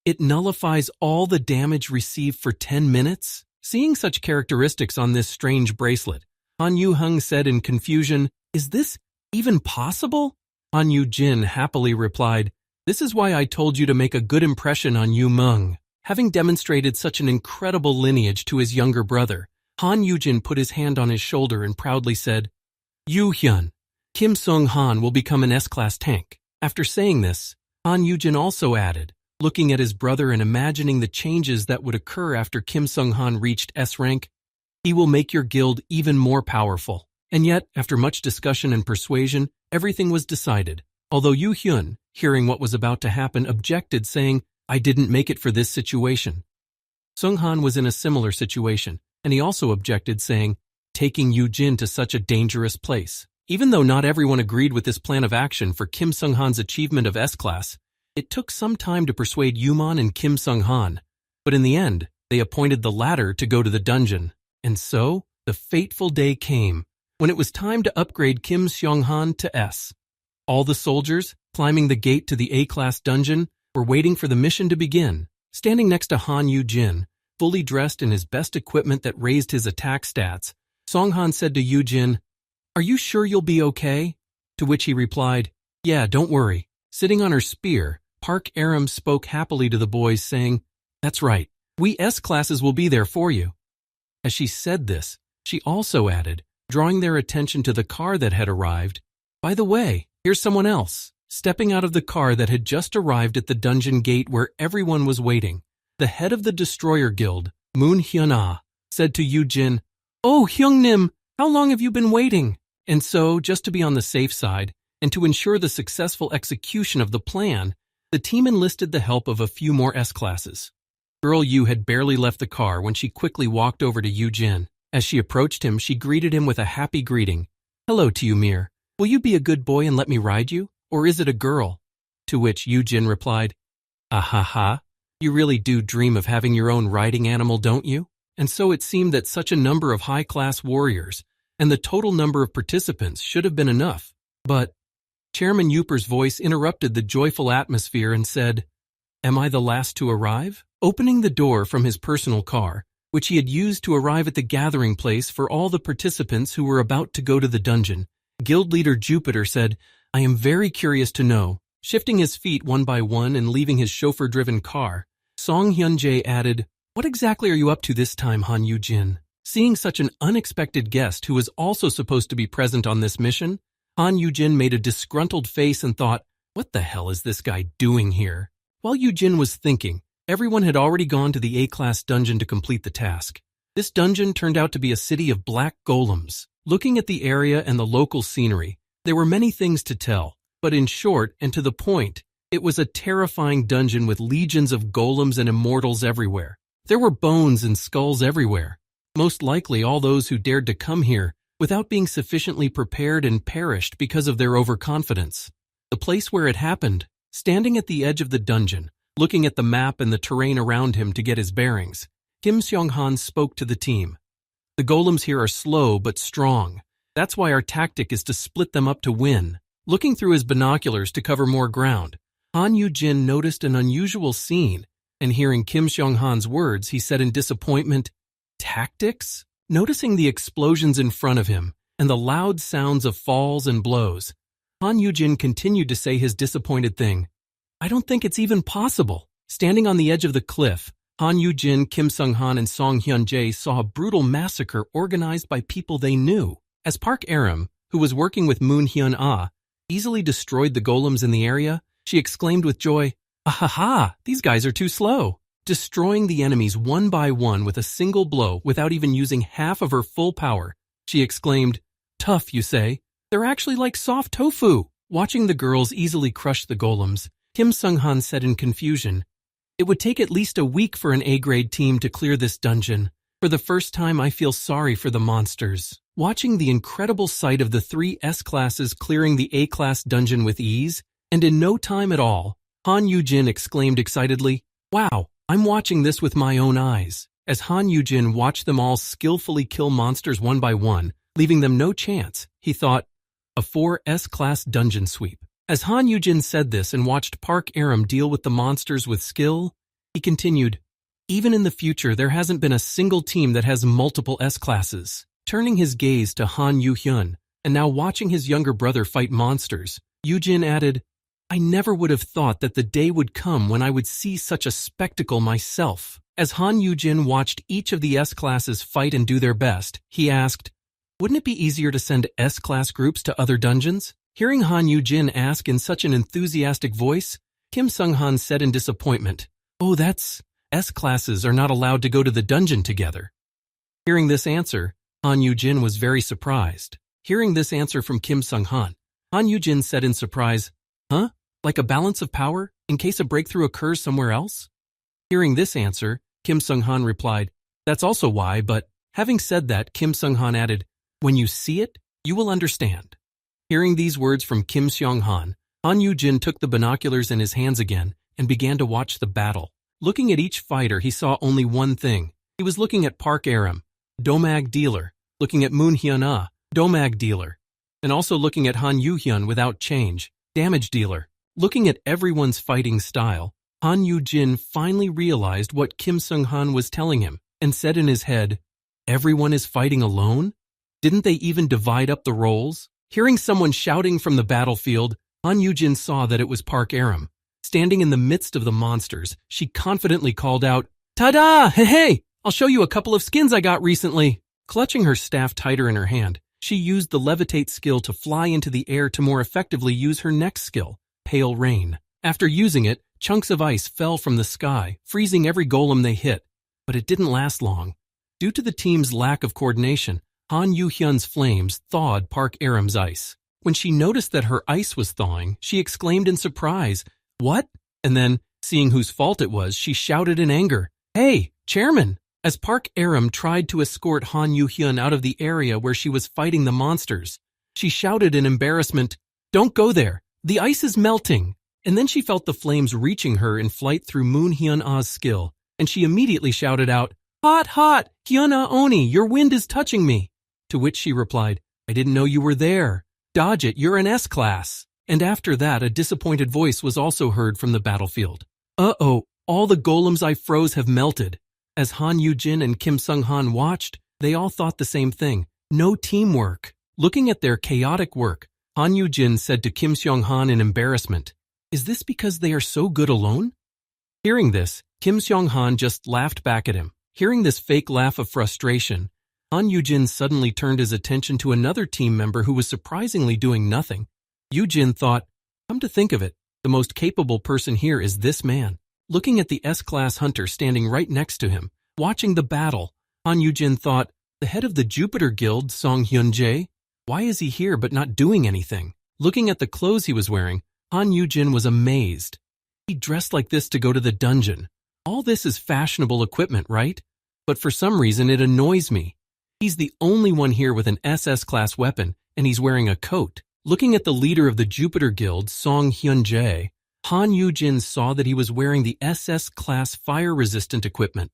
It nullifies all the damage received for 10 minutes? Seeing such characteristics on this strange bracelet, Han Yuheng said in confusion, Is this even possible? Han Yujin happily replied, This is why I told you to make a good impression on Yu Meng. Having demonstrated such an incredible lineage to his younger brother, Han Yujin put his hand on his shoulder and proudly said, Yuhyun, Kim Sung-han will become an S-class tank. After saying this, Han Yujin also added, looking at his brother and imagining the changes that would occur after Kim Sung-han reached S rank, He will make your guild even more powerful. And yet, after much discussion and persuasion, everything was decided. Although Yuhyun, hearing what was about to happen, objected, saying, I didn't make it for this situation. Sung-han was in a similar situation, and he also objected, saying, taking Yujin to such a dangerous place. Even though not everyone agreed with this plan of action for Kim Sung-han's achievement of S-class, it took some time to persuade Yuman and Kim Sung-han, but in the end, they appointed the latter to go to the dungeon. And so, the fateful day came, when it was time to upgrade Kim Sung-han to S. All the soldiers, climbing the gate to the A-class dungeon, were waiting for the mission to begin. Standing next to Han Yujin, fully dressed in his best equipment that raised his attack stats, Song-han said to Yujin, Are you sure you'll be okay? To which he replied, Yeah, don't worry. Sitting on her spear, Park Aram spoke happily to the boys, saying, That's right, we S-classes will be there for you. As she said this, she also added, drawing their attention to the car that had arrived, By the way, here's someone else. stepping out of the car that had just arrived at the dungeon gate where everyone was waiting. The head of the Destroyer Guild, Moon Hyun-ah, said to Yoo-jin, "Oh, Hyungnim, how long have you been waiting?" And so, just to be on the safe side, and to ensure the successful execution of the plan, the team enlisted the help of a few more S-classes. Girl Yu had barely left the car when she quickly walked over to Yoo-jin. As she approached him, she greeted him with a happy greeting. "Hello to you, Mir. Will you be a good boy and let me ride you? Or is it a girl?" To which Yoo-jin replied, "Ahaha, you really do dream of having your own riding animal, don't you?" And so it seemed that such a number of high-class warriors and the total number of participants should have been enough. But Chairman Yuper's voice interrupted the joyful atmosphere and said, "Am I the last to arrive?" Opening the door from his personal car, which he had used to arrive at the gathering place for all the participants who were about to go to the dungeon, Guild Leader Jupiter said, "I am very curious to know." Shifting his feet one by one and leaving his chauffeur-driven car, Song Hyun-jae added, "What exactly are you up to this time, Han Yugin?" Seeing such an unexpected guest who was also supposed to be present on this mission, Han Yugin made a disgruntled face and thought, "What the hell is this guy doing here?" While Yujin was thinking, everyone had already gone to the A-class dungeon to complete the task. This dungeon turned out to be a city of black golems. Looking at the area and the local scenery, there were many things to tell, but in short and to the point, it was a terrifying dungeon with legions of golems and immortals everywhere. There were bones and skulls everywhere. Most likely all those who dared to come here without being sufficiently prepared and perished because of their overconfidence. The place where it happened, standing at the edge of the dungeon, looking at the map and the terrain around him to get his bearings, Kim Seong-han spoke to the team. "The golems here are slow but strong. That's why our tactic is to split them up to win." Looking through his binoculars to cover more ground, Han Yujin noticed an unusual scene, and hearing Kim Seong-han's words, he said in disappointment, "Tactics?" Noticing the explosions in front of him and the loud sounds of falls and blows, Han Yujin continued to say his disappointed thing. "I don't think it's even possible." Standing on the edge of the cliff, Han Yujin, Kim Sung-han, and Song Hyun-jae saw a brutal massacre organized by people they knew. As Park Aram, who was working with Moon Hyun-ah, easily destroyed the golems in the area, she exclaimed with joy, "Ahaha, these guys are too slow." Destroying the enemies one by one with a single blow without even using half of her full power, she exclaimed, "Tough, you say? They're actually like soft tofu." Watching the girls easily crush the golems, Kim Sung-han said in confusion, "It would take at least a week for an A-grade team to clear this dungeon. For the first time, I feel sorry for the monsters." Watching the incredible sight of the 3 S-classes clearing the A-class dungeon with ease, and in no time at all, Han Yujin exclaimed excitedly, "Wow, I'm watching this with my own eyes." As Han Yujin watched them all skillfully kill monsters one by one, leaving them no chance, he thought, a 4 S-class dungeon sweep. As Han Yujin said this and watched Park Aram deal with the monsters with skill, he continued, "Even in the future, there hasn't been a single team that has multiple S-classes." Turning his gaze to Han Yu-hyun, and now watching his younger brother fight monsters, Yujin added, "I never would have thought that the day would come when I would see such a spectacle myself." As Han Yujin watched each of the S-classes fight and do their best, he asked, "Wouldn't it be easier to send S-class groups to other dungeons?" Hearing Han Yujin ask in such an enthusiastic voice, Kim Sung-han said in disappointment, "Oh, that's... S-classes are not allowed to go to the dungeon together." Hearing this answer, Han Yujin was very surprised. Hearing this answer from Kim Sung-han, Han Yujin said in surprise, "Huh? Like a balance of power, in case a breakthrough occurs somewhere else?" Hearing this answer, Kim Sung-han replied, "That's also why, but..." Having said that, Kim Sung-han added, "When you see it, you will understand." Hearing these words from Kim Seong-han, Han Yujin took the binoculars in his hands again and began to watch the battle. Looking at each fighter, he saw only one thing. He was looking at Park Aram, Domag Dealer, looking at Moon Hyun-ah, Domag Dealer, and also looking at Han Yu-hyun without change, Damage Dealer. Looking at everyone's fighting style, Han Yujin finally realized what Kim Sung-han was telling him and said in his head, "Everyone is fighting alone? Didn't they even divide up the roles?" Hearing someone shouting from the battlefield, Han Yujin saw that it was Park Aram. Standing in the midst of the monsters, she confidently called out, "Ta-da! Hey! I'll show you a couple of skins I got recently." Clutching her staff tighter in her hand, she used the levitate skill to fly into the air to more effectively use her next skill, pale rain. After using it, chunks of ice fell from the sky, freezing every golem they hit. But it didn't last long. Due to the team's lack of coordination, Han Yuhyun's flames thawed Park Aram's ice. When she noticed that her ice was thawing, she exclaimed in surprise, "What?" And then, seeing whose fault it was, she shouted in anger, "Hey, Chairman!" As Park Aram tried to escort Han Yuhyun out of the area where she was fighting the monsters, she shouted in embarrassment, "Don't go there! The ice is melting!" And then she felt the flames reaching her in flight through Moon Hyun-ah's skill, and she immediately shouted out, "Hot, hot! Hyun-ah Oni, your wind is touching me!" To which she replied, "I didn't know you were there. Dodge it, you're an S-class." And after that, a disappointed voice was also heard from the battlefield. "Uh-oh, all the golems I froze have melted." As Han Yugin and Kim Sung-han watched, they all thought the same thing. No teamwork. Looking at their chaotic work, Han Yugin said to Kim Seong-han in embarrassment, "Is this because they are so good alone?" Hearing this, Kim Seong-han just laughed back at him. Hearing this fake laugh of frustration, Han Yugin suddenly turned his attention to another team member who was surprisingly doing nothing. Yujin thought, "Come to think of it, the most capable person here is this man." Looking at the S-class hunter standing right next to him, watching the battle, Han Yujin thought, "The head of the Jupiter Guild, Song Hyun-jae? Why is he here but not doing anything?" Looking at the clothes he was wearing, Han Yujin was amazed. He dressed like this to go to the dungeon. All this is fashionable equipment, right? But for some reason it annoys me. He's the only one here with an SS-class weapon, and he's wearing a coat. Looking at the leader of the Jupiter Guild, Song Hyun-jae, Han Yujin saw that he was wearing the SS-class fire-resistant equipment.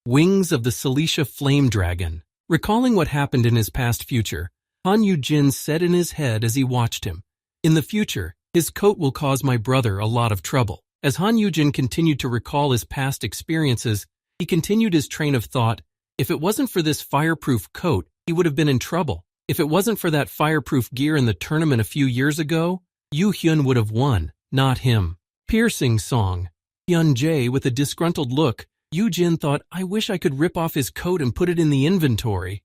Wings of the Cilicia Flame Dragon. Recalling what happened in his past future, Han Yujin said in his head as he watched him, "In the future, his coat will cause my brother a lot of trouble." As Han Yujin continued to recall his past experiences, he continued his train of thought, "If it wasn't for this fireproof coat, he would have been in trouble. If it wasn't for that fireproof gear in the tournament a few years ago, Yuhyun would have won, not him." Piercing song. Hyun-jae with a disgruntled look, Yujin thought, "I wish I could rip off his coat and put it in the inventory."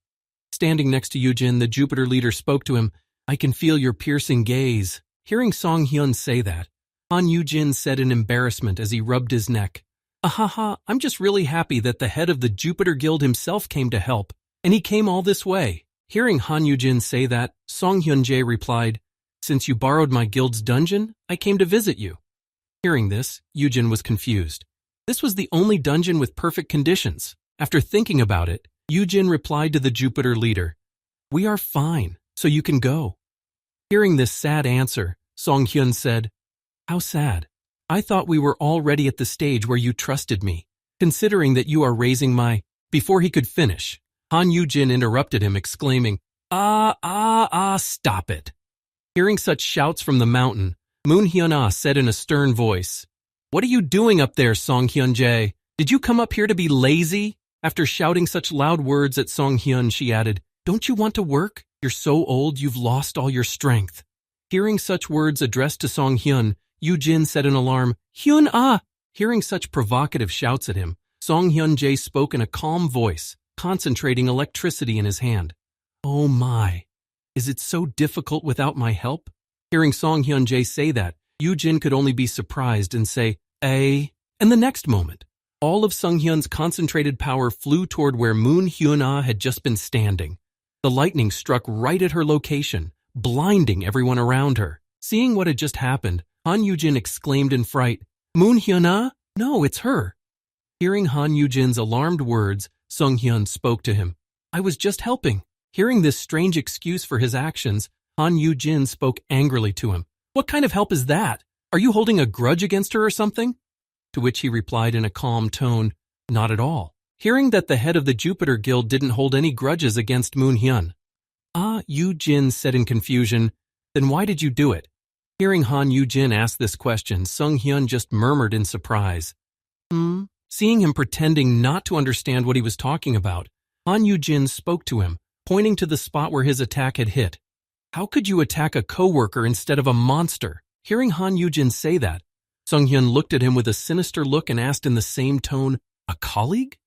Standing next to Yujin, the Jupiter leader spoke to him, "I can feel your piercing gaze." Hearing Song Hyun say that, Han Yujin said in embarrassment as he rubbed his neck, "Ahaha, I'm just really happy that the head of the Jupiter Guild himself came to help, and he came all this way." Hearing Han Yujin say that, Song Hyun-jae replied, "Since you borrowed my guild's dungeon, I came to visit you." Hearing this, Yujin was confused. This was the only dungeon with perfect conditions. After thinking about it, Yujin replied to the Jupiter leader, "We are fine, so you can go." Hearing this sad answer, Song Hyun said, "How sad. I thought we were already at the stage where you trusted me, considering that you are raising my—" Before he could finish, Han Yujin interrupted him, exclaiming, Stop it." Hearing such shouts from the mountain, Moon Hyun-ah said in a stern voice, "What are you doing up there, Song Hyun-jae? Did you come up here to be lazy?" After shouting such loud words at Song Hyun, she added, "Don't you want to work? You're so old you've lost all your strength." Hearing such words addressed to Song Hyun, Yujin said in alarm, "Hyun-ah!" Hearing such provocative shouts at him, Song Hyun-jae spoke in a calm voice, concentrating electricity in his hand. "Oh my, is it so difficult without my help?" Hearing Song Hyun-jae say that, Yujin could only be surprised and say, "Eh?" And the next moment, all of Sung Hyun's concentrated power flew toward where Moon Hyun-ah had just been standing. The lightning struck right at her location, blinding everyone around her. Seeing what had just happened, Han Yujin exclaimed in fright, "Moon Hyun-ah? No, it's her." Hearing Han Yujin's alarmed words, Sung Hyun spoke to him. "I was just helping." Hearing this strange excuse for his actions, Han Yujin spoke angrily to him. "What kind of help is that? Are you holding a grudge against her or something?" To which he replied in a calm tone, "Not at all." Hearing that the head of the Jupiter Guild didn't hold any grudges against Moon Hyun. Yujin said in confusion, "Then why did you do it?" Hearing Han Yujin ask this question, Sung Hyun just murmured in surprise. Seeing him pretending not to understand what he was talking about, Han Yujin spoke to him, pointing to the spot where his attack had hit. "How could you attack a coworker instead of a monster?" Hearing Han Yujin say that, Sung Hyun looked at him with a sinister look and asked in the same tone, "A colleague?"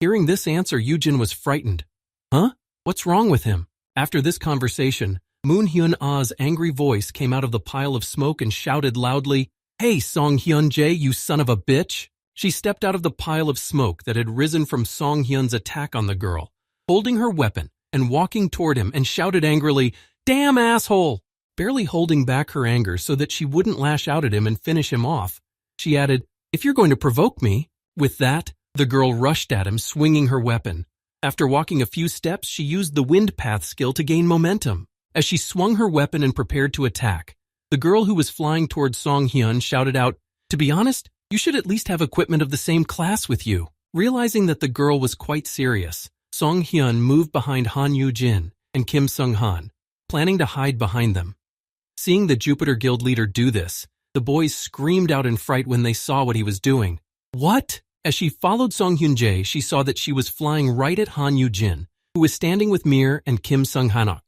Hearing this answer, Yujin was frightened. "Huh? What's wrong with him?" After this conversation, Moon Hyun-ah's angry voice came out of the pile of smoke and shouted loudly, "Hey, Song Hyun-jae, you son of a bitch!" She stepped out of the pile of smoke that had risen from Song Hyun's attack on the girl, holding her weapon and walking toward him, and shouted angrily, "Damn asshole!" Barely holding back her anger so that she wouldn't lash out at him and finish him off, she added, "If you're going to provoke me." With that, the girl rushed at him, swinging her weapon. After walking a few steps, she used the wind path skill to gain momentum. As she swung her weapon and prepared to attack, the girl who was flying toward Song Hyun shouted out, "To be honest, you should at least have equipment of the same class with you." Realizing that the girl was quite serious, Song Hyun moved behind Han Yugin and Kim Sung-han, planning to hide behind them. Seeing the Jupiter Guild leader do this, the boys screamed out in fright when they saw what he was doing. "What?" As she followed Song Hyun-jae, she saw that she was flying right at Han Yugin, who was standing with Mir and Kim Sung-hanok.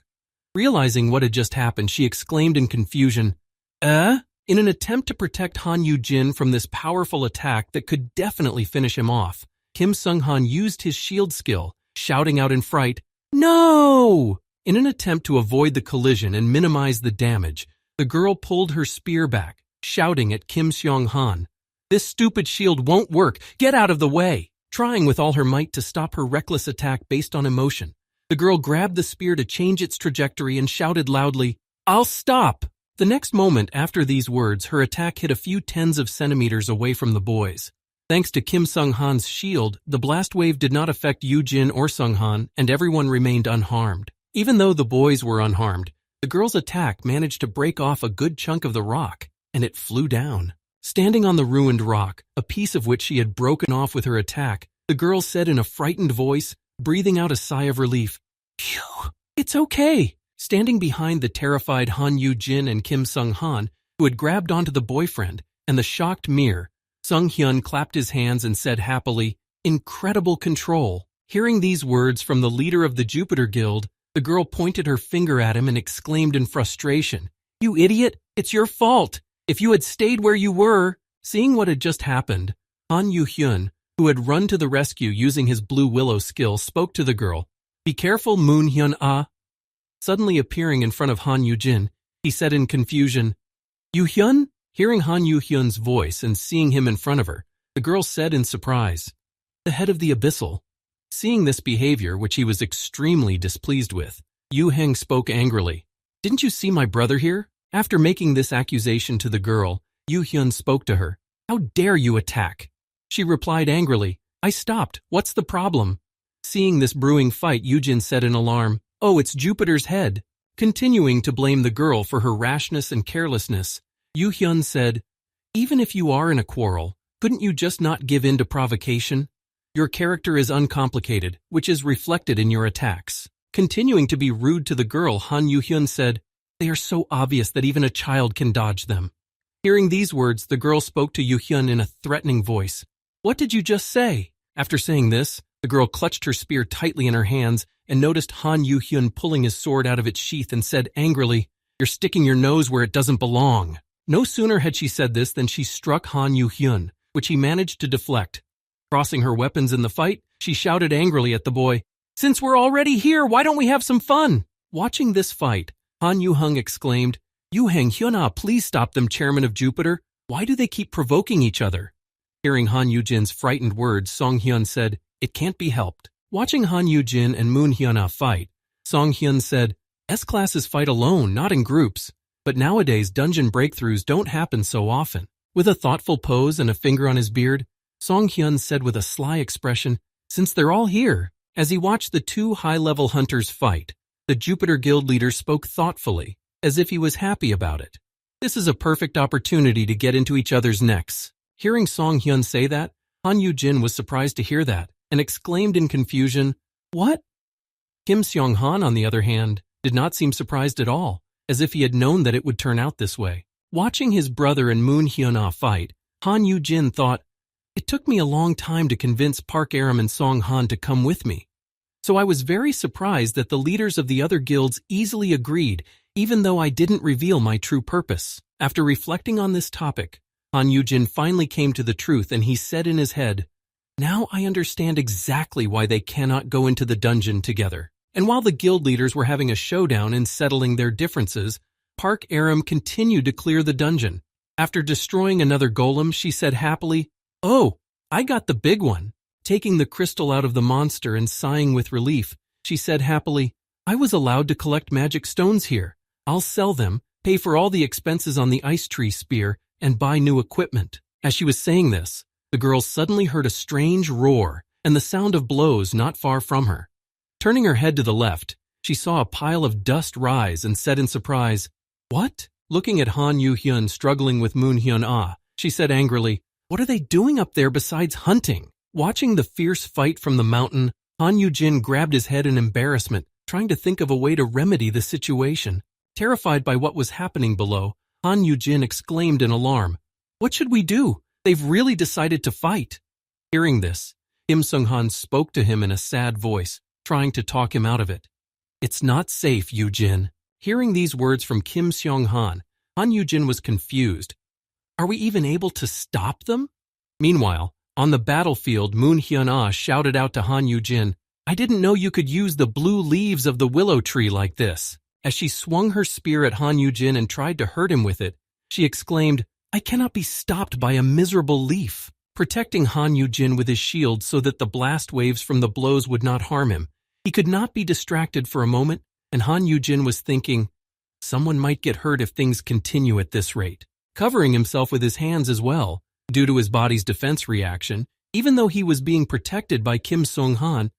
Realizing what had just happened, she exclaimed in confusion, In an attempt to protect Han Yugin from this powerful attack that could definitely finish him off, Kim Sung-han used his shield skill, shouting out in fright, "No!" In an attempt to avoid the collision and minimize the damage, the girl pulled her spear back, shouting at Kim Seong-han, "This stupid shield won't work, get out of the way!" Trying with all her might to stop her reckless attack based on emotion, the girl grabbed the spear to change its trajectory and shouted loudly, "I'll stop!" The next moment after these words, her attack hit a few tens of centimeters away from the boys. Thanks to Kim Sung-han's shield, the blast wave did not affect Yujin or Sung-han, and everyone remained unharmed. Even though the boys were unharmed, the girl's attack managed to break off a good chunk of the rock, and it flew down. Standing on the ruined rock, a piece of which she had broken off with her attack, the girl said in a frightened voice, breathing out a sigh of relief, "Phew, it's okay." Standing behind the terrified Han Yujin and Kim Sung-han, who had grabbed onto the boyfriend, and the shocked Mir, Sung Hyun clapped his hands and said happily, "Incredible control." Hearing these words from the leader of the Jupiter Guild, the girl pointed her finger at him and exclaimed in frustration, "You idiot, it's your fault. If you had stayed where you were." Seeing what had just happened, Han Yuhun, who had run to the rescue using his blue willow skill, spoke to the girl. "Be careful, Moon Hyun-ah." Suddenly appearing in front of Han Yujin, he said in confusion, "Yuhyun?" Hearing Han Yuhyun's voice and seeing him in front of her, the girl said in surprise, "The head of the Abyssal." Seeing this behavior, which he was extremely displeased with, Yuheng spoke angrily, "Didn't you see my brother here?" After making this accusation to the girl, Yuhyun spoke to her, "How dare you attack?" She replied angrily, "I stopped. What's the problem?" Seeing this brewing fight, Yujin said in alarm, "Oh, it's Jupiter's head." Continuing to blame the girl for her rashness and carelessness, Yuhyun said, "Even if you are in a quarrel, couldn't you just not give in to provocation? Your character is uncomplicated, which is reflected in your attacks." Continuing to be rude to the girl, Han Yuhyun said, "They are so obvious that even a child can dodge them." Hearing these words, the girl spoke to Yuhyun in a threatening voice. "What did you just say?" After saying this, the girl clutched her spear tightly in her hands and noticed Han Yuhyun pulling his sword out of its sheath and said angrily, "You're sticking your nose where it doesn't belong." No sooner had she said this than she struck Han Yuhyun, which he managed to deflect. Crossing her weapons in the fight, she shouted angrily at the boy, "Since we're already here, why don't we have some fun?" Watching this fight, Han Yuhung exclaimed, "Yuheng Hyun-ah, please stop them, Chairman of Jupiter. Why do they keep provoking each other?" Hearing Han Yujin's frightened words, Song Hyun said, "It can't be helped." Watching Han Yujin and Moon Hyun-ah fight, Song Hyun said, "S-classes fight alone, not in groups. But nowadays dungeon breakthroughs don't happen so often." With a thoughtful pose and a finger on his beard, Song Hyun said with a sly expression, "Since they're all here." As he watched the two high-level hunters fight, the Jupiter Guild leader spoke thoughtfully, as if he was happy about it. "This is a perfect opportunity to get into each other's necks." Hearing Song Hyun say that, Han Yujin was surprised to hear that, and exclaimed in confusion, "What?" Kim Seong-han, on the other hand, did not seem surprised at all, as if he had known that it would turn out this way. Watching his brother and Moon Hyun-ah fight, Han Yujin thought, "It took me a long time to convince Park Aram and Song Han to come with me. So I was very surprised that the leaders of the other guilds easily agreed, even though I didn't reveal my true purpose." After reflecting on this topic, Han Yujin finally came to the truth, and he said in his head, "Now I understand exactly why they cannot go into the dungeon together. And while the guild leaders were having a showdown and settling their differences, Park Aram continued to clear the dungeon. After destroying another golem, she said happily, "Oh, I got the big one." Taking the crystal out of the monster and sighing with relief, she said happily, "I was allowed to collect magic stones here. I'll sell them, pay for all the expenses on the ice tree spear, and buy new equipment." As she was saying this, the girl suddenly heard a strange roar and the sound of blows not far from her. Turning her head to the left, she saw a pile of dust rise and said in surprise, "What?" Looking at Han Yugin struggling with Moon Hyun-ah, she said angrily, "What are they doing up there besides hunting?" Watching the fierce fight from the mountain, Han Yugin grabbed his head in embarrassment, trying to think of a way to remedy the situation. Terrified by what was happening below, Han Yugin exclaimed in alarm, "What should we do? They've really decided to fight." Hearing this, Kim Sung-han spoke to him in a sad voice, trying to talk him out of it. "It's not safe, Yujin." Hearing these words from Kim Seong-han, Han Yujin was confused. Are we even able to stop them? Meanwhile, on the battlefield, Moon Hyun-ah shouted out to Han Yujin, "I didn't know you could use the blue leaves of the willow tree like this." As she swung her spear at Han Yujin and tried to hurt him with it, she exclaimed, "I cannot be stopped by a miserable leaf." Protecting Han Yujin with his shield so that the blast waves from the blows would not harm him, he could not be distracted for a moment, and Han Yujin was thinking, someone might get hurt if things continue at this rate. Covering himself with his hands as well, due to his body's defense reaction, even though he was being protected by Kim Sung-han,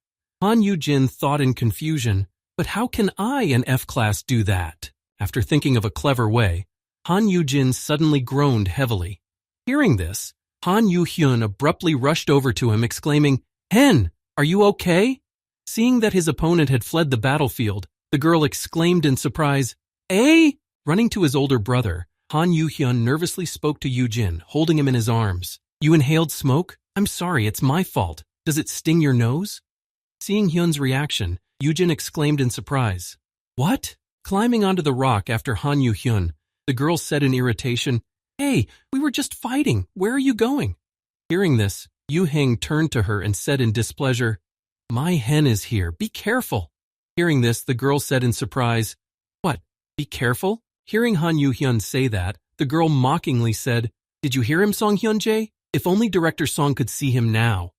Han Yujin thought in confusion, "But how can I, an F-class, do that?" After thinking of a clever way, Han Yujin suddenly groaned heavily. Hearing this, Han Yu-hyun abruptly rushed over to him, exclaiming, "Hen, are you okay?" Seeing that his opponent had fled the battlefield, the girl exclaimed in surprise, "Eh?" Running to his older brother, Han Yu-hyun nervously spoke to Yujin, holding him in his arms. "You inhaled smoke? I'm sorry, it's my fault. Does it sting your nose?" Seeing Hyun's reaction, Yujin exclaimed in surprise, "What?" Climbing onto the rock after Han Yu-hyun, the girl said in irritation, "Hey, we were just fighting. Where are you going?" Hearing this, Yuhun turned to her and said in displeasure, "My hen is here. Be careful." Hearing this, the girl said in surprise, "What? Be careful?" Hearing Han Yu-hyun say that, the girl mockingly said, "Did you hear him, Song Hyun-jae? If only Director Song could see him now."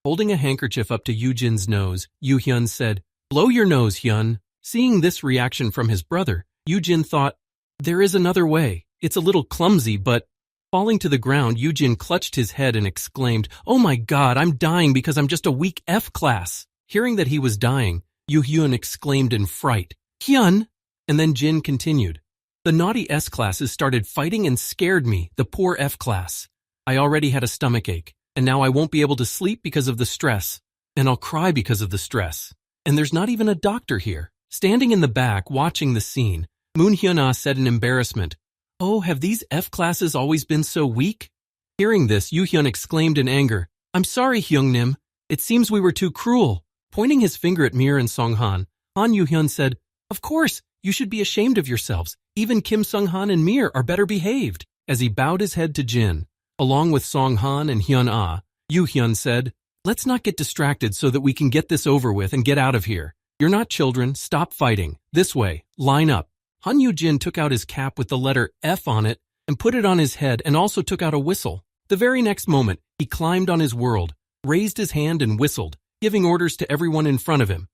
Holding a handkerchief up to Yujin's nose, Yu-hyun said, "Blow your nose, Hyun." Seeing this reaction from his brother, Yujin thought, "There is another way. It's a little clumsy, but..." Falling to the ground, Yujin clutched his head and exclaimed, "Oh my god, I'm dying because I'm just a weak F-class." Hearing that he was dying, Yu-hyun exclaimed in fright, "Hyun!" And then Jin continued, "The naughty S-classes started fighting and scared me, the poor F-class. I already had a stomachache, and now I won't be able to sleep because of the stress, and I'll cry because of the stress. And there's not even a doctor here." Standing in the back, watching the scene, Moon Hyun-ah said in embarrassment, "Oh, have these F-classes always been so weak?" Hearing this, Yu-hyun exclaimed in anger, "I'm sorry, Hyung-nim. It seems we were too cruel." Pointing his finger at Mir and Song-han, Han Yu-hyun said, "Of course, you should be ashamed of yourselves. Even Kim Sung-han and Mir are better behaved." As he bowed his head to Jin, along with Song-han and Hyun-ah, Yu-hyun said, "Let's not get distracted so that we can get this over with and get out of here. You're not children. Stop fighting. This way. Line up." Han Yu-jin took out his cap with the letter F on it and put it on his head and also took out a whistle. The very next moment, he climbed on his world, raised his hand and whistled, giving orders to everyone in front of him.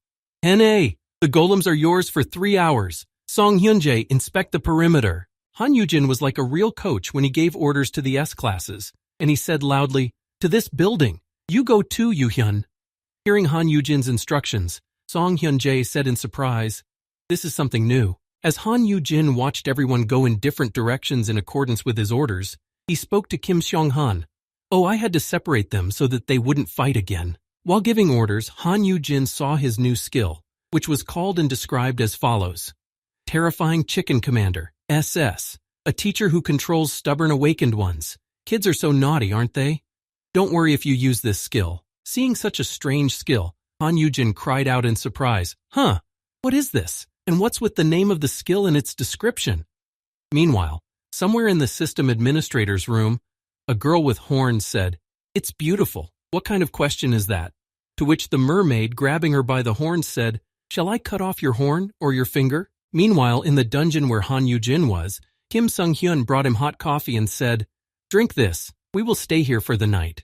"Hen-a, the golems are yours for 3 hours. Song Hyun-jae, inspect the perimeter." Han Yujin was like a real coach when he gave orders to the S-classes, and he said loudly, "To this building. You go too, Yuhyun." Hearing Han Yujin's instructions, Song Hyun-jae said in surprise, "This is something new." As Han Yujin watched everyone go in different directions in accordance with his orders, he spoke to Kim Seong-han. "Oh, I had to separate them so that they wouldn't fight again." While giving orders, Han Yujin saw his new skill, which was called and described as follows. Terrifying Chicken Commander, SS, a teacher who controls stubborn awakened ones. Kids are so naughty, aren't they? Don't worry if you use this skill. Seeing such a strange skill, Han Yujin cried out in surprise, "Huh, what is this? And what's with the name of the skill and its description?" Meanwhile, somewhere in the system administrator's room, a girl with horns said, "It's beautiful. What kind of question is that?" To which the mermaid, grabbing her by the horns, said, Shall I cut off your horn or your finger? Meanwhile, in the dungeon where Han Yugin was, Kim Sung-hyun brought him hot coffee and said, "Drink this. We will stay here for the night."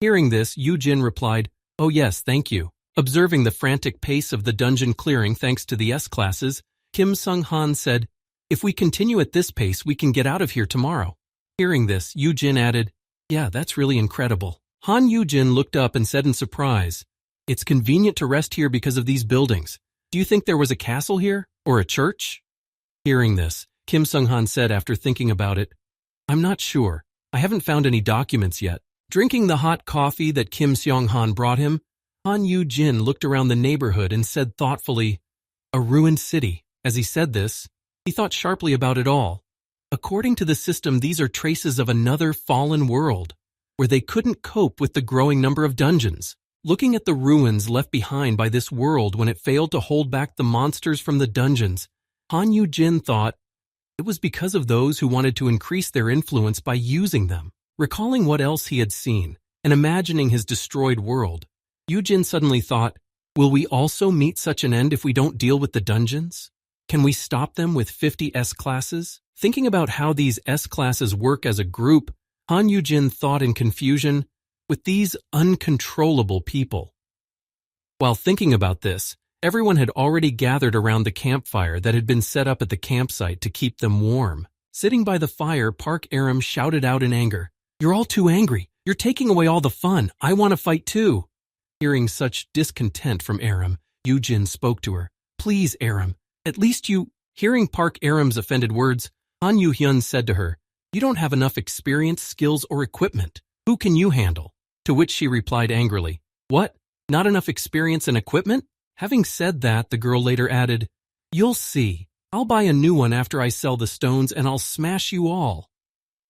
Hearing this, Yujin replied, "Oh yes, thank you." Observing the frantic pace of the dungeon clearing thanks to the S-classes, Kim Sung-han said, "If we continue at this pace, we can get out of here tomorrow." Hearing this, Yujin added, "Yeah, that's really incredible." Han Yujin looked up and said in surprise, "It's convenient to rest here because of these buildings. Do you think there was a castle here? Or a church?" Hearing this, Kim Sung-han said after thinking about it, "I'm not sure. I haven't found any documents yet." Drinking the hot coffee that Kim Seong-han brought him, Han Yujin looked around the neighborhood and said thoughtfully, "A ruined city." As he said this, he thought sharply about it all. According to the system, these are traces of another fallen world, where they couldn't cope with the growing number of dungeons. Looking at the ruins left behind by this world when it failed to hold back the monsters from the dungeons, Han Yujin thought it was because of those who wanted to increase their influence by using them. Recalling what else he had seen and imagining his destroyed world, Yujin suddenly thought, will we also meet such an end if we don't deal with the dungeons? Can we stop them with 50 S-classes? Thinking about how these S-classes work as a group, Han Yujin thought in confusion, with these uncontrollable people. While thinking about this, everyone had already gathered around the campfire that had been set up at the campsite to keep them warm. Sitting by the fire, Park Aram shouted out in anger, "You're all too angry. You're taking away all the fun. I want to fight too." Hearing such discontent from Aram, Yujin spoke to her. "Please, Aram, at least you—" Hearing Park Aram's offended words, Han Yu-hyun said to her, "You don't have enough experience, skills, or equipment. Who can you handle?" To which she replied angrily, "What? Not enough experience and equipment?" Having said that, the girl later added, "You'll see. I'll buy a new one after I sell the stones and I'll smash you all."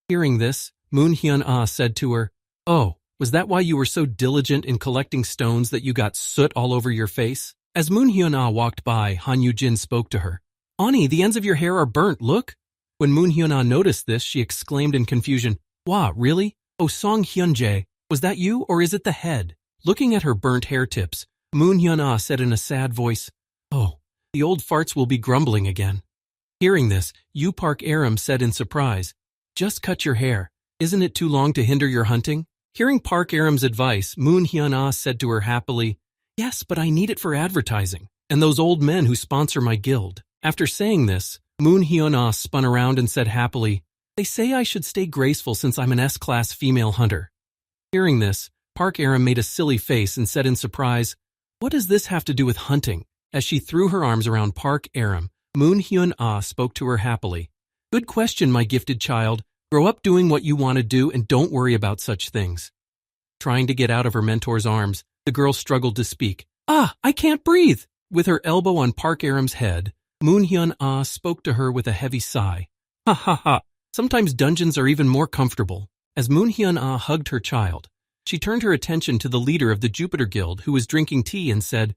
Hearing this, Moon Hyun-ah said to her, "Oh, was that why you were so diligent in collecting stones that you got soot all over your face?" As Moon Hyun-ah walked by, Han Yujin spoke to her. "Ani, the ends of your hair are burnt, look." When Moon Hyun-ah noticed this, she exclaimed in confusion, "Wah, really? Oh, Song Hyun-jae, was that you or is it the head?" Looking at her burnt hair tips, Moon Hyun-ah said in a sad voice, "Oh, the old farts will be grumbling again." Hearing this, Yu Park Aram said in surprise, "Just cut your hair. Isn't it too long to hinder your hunting?" Hearing Park Aram's advice, Moon Hyun-ah said to her happily, "Yes, but I need it for advertising, and those old men who sponsor my guild." After saying this, Moon Hyun-ah spun around and said happily, "They say I should stay graceful since I'm an S-class female hunter." Hearing this, Park Aram made a silly face and said in surprise, "What does this have to do with hunting?" As she threw her arms around Park Aram, Moon Hyun-ah spoke to her happily. "Good question, my gifted child. Grow up doing what you want to do and don't worry about such things." Trying to get out of her mentor's arms, the girl struggled to speak. "Ah, I can't breathe!" With her elbow on Park Aram's head, Moon Hyun-ah spoke to her with a heavy sigh. "Ha ha ha, sometimes dungeons are even more comfortable." As Moon Hyun-ah hugged her child, she turned her attention to the leader of the Jupiter Guild who was drinking tea and said,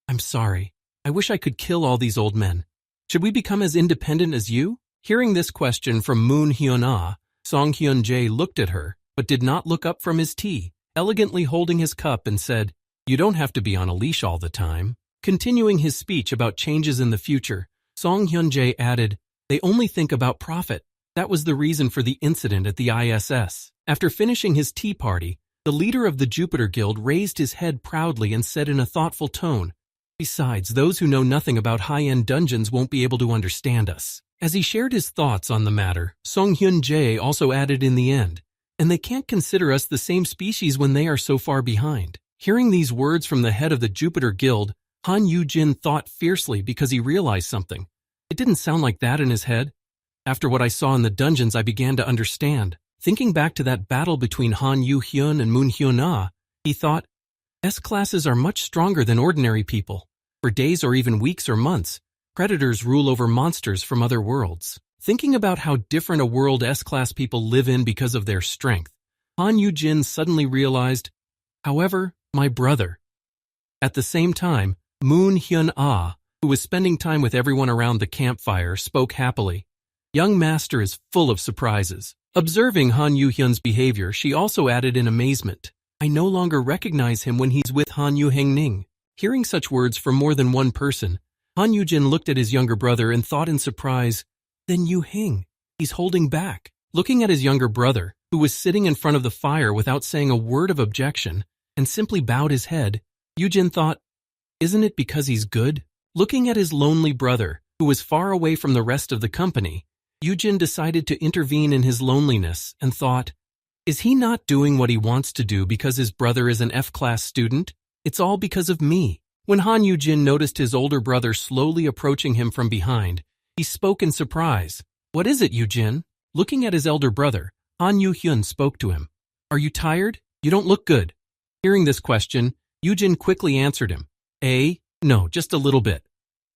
"I'm sorry. I wish I could kill all these old men. Should we become as independent as you?" Hearing this question from Moon Hyun-ah, Song Hyun-jae looked at her, but did not look up from his tea, elegantly holding his cup and said, "You don't have to be on a leash all the time." Continuing his speech about changes in the future, Song Hyun-jae added, "They only think about profit. That was the reason for the incident at the ISS." After finishing his tea party, the leader of the Jupiter Guild raised his head proudly and said in a thoughtful tone, "Besides, those who know nothing about high-end dungeons won't be able to understand us." As he shared his thoughts on the matter, Song Hyun-jae also added in the end, "And they can't consider us the same species when they are so far behind." Hearing these words from the head of the Jupiter Guild, Han Yujin thought fiercely because he realized something. It didn't sound like that in his head. After what I saw in the dungeons, I began to understand. Thinking back to that battle between Han Yu-hyun and Moon Hyun-ah, he thought, S-classes are much stronger than ordinary people. For days or even weeks or months, predators rule over monsters from other worlds. Thinking about how different a world S-class people live in because of their strength, Han Yujin suddenly realized, however, my brother. At the same time, Moon Hyun-ah, who was spending time with everyone around the campfire, spoke happily. Young master is full of surprises. Observing Han Yu-hyun's behavior, she also added in amazement, I no longer recognize him when he's with Han Yu-heng-ning. Hearing such words from more than one person, Han Yugin looked at his younger brother and thought in surprise, then Yuhing, he's holding back. Looking at his younger brother, who was sitting in front of the fire without saying a word of objection, and simply bowed his head, Yujin thought, isn't it because he's good? Looking at his lonely brother, who was far away from the rest of the company, Yujin decided to intervene in his loneliness and thought, is he not doing what he wants to do because his brother is an F-class student? It's all because of me. When Han Yujin noticed his older brother slowly approaching him from behind, he spoke in surprise. What is it, Yujin? Looking at his elder brother, Han Yuhyun spoke to him. Are you tired? You don't look good. Hearing this question, Yujin quickly answered him. No, just a little bit.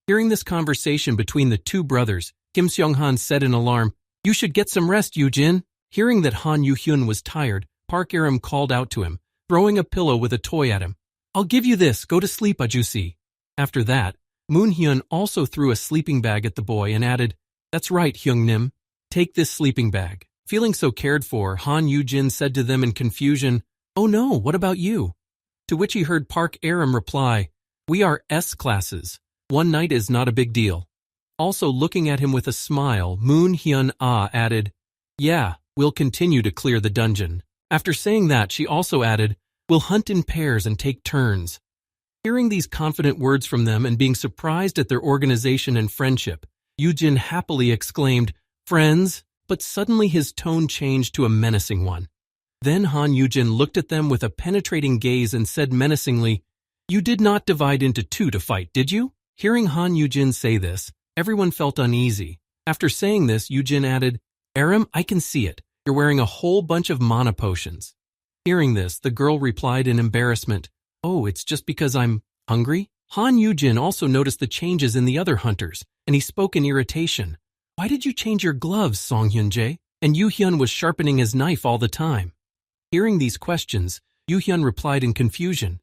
Hearing this conversation between the two brothers, Kim Seong-han said in alarm, you should get some rest, Yujin. Hearing that Han Yuhyun was tired, Park Aram called out to him, throwing a pillow with a toy at him. I'll give you this, go to sleep, Ajusi. After that, Moon Hyun also threw a sleeping bag at the boy and added, that's right, Hyung Nim, take this sleeping bag. Feeling so cared for, Han Yujin said to them in confusion, oh no, what about you? To which he heard Park Aram reply, we are S-classes. One night is not a big deal. Also looking at him with a smile, Moon Hyun added, yeah, we'll continue to clear the dungeon. After saying that, she also added, we'll hunt in pairs and take turns. Hearing these confident words from them and being surprised at their organization and friendship, Yujin happily exclaimed, friends, but suddenly his tone changed to a menacing one. Then Han Yujin looked at them with a penetrating gaze and said menacingly, you did not divide into two to fight, did you? Hearing Han Yujin say this, everyone felt uneasy. After saying this, Yujin added, Aram, I can see it. You're wearing a whole bunch of mana potions. Hearing this, the girl replied in embarrassment, oh, it's just because I'm hungry? Han Yujin also noticed the changes in the other hunters, and he spoke in irritation. Why did you change your gloves, Song Hyun-jae? And Yuhyun was sharpening his knife all the time. Hearing these questions, Yuhyun replied in confusion.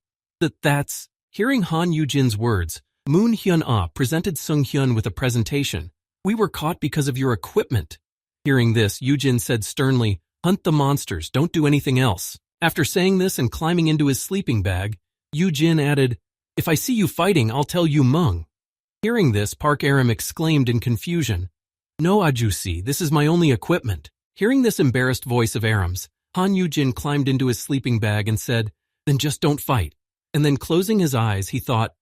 That's... Hearing Han Yujin's words, Moon Hyun-ah presented Sung Hyun with a presentation. We were caught because of your equipment. Hearing this, Yujin said sternly, hunt the monsters, don't do anything else. After saying this and climbing into his sleeping bag, Yujin added, if I see you fighting, I'll tell you Mung. Hearing this, Park Aram exclaimed in confusion, no, Ajusi, this is my only equipment. Hearing this embarrassed voice of Aram's, Han Yujin climbed into his sleeping bag and said, then just don't fight. And then closing his eyes, he thought,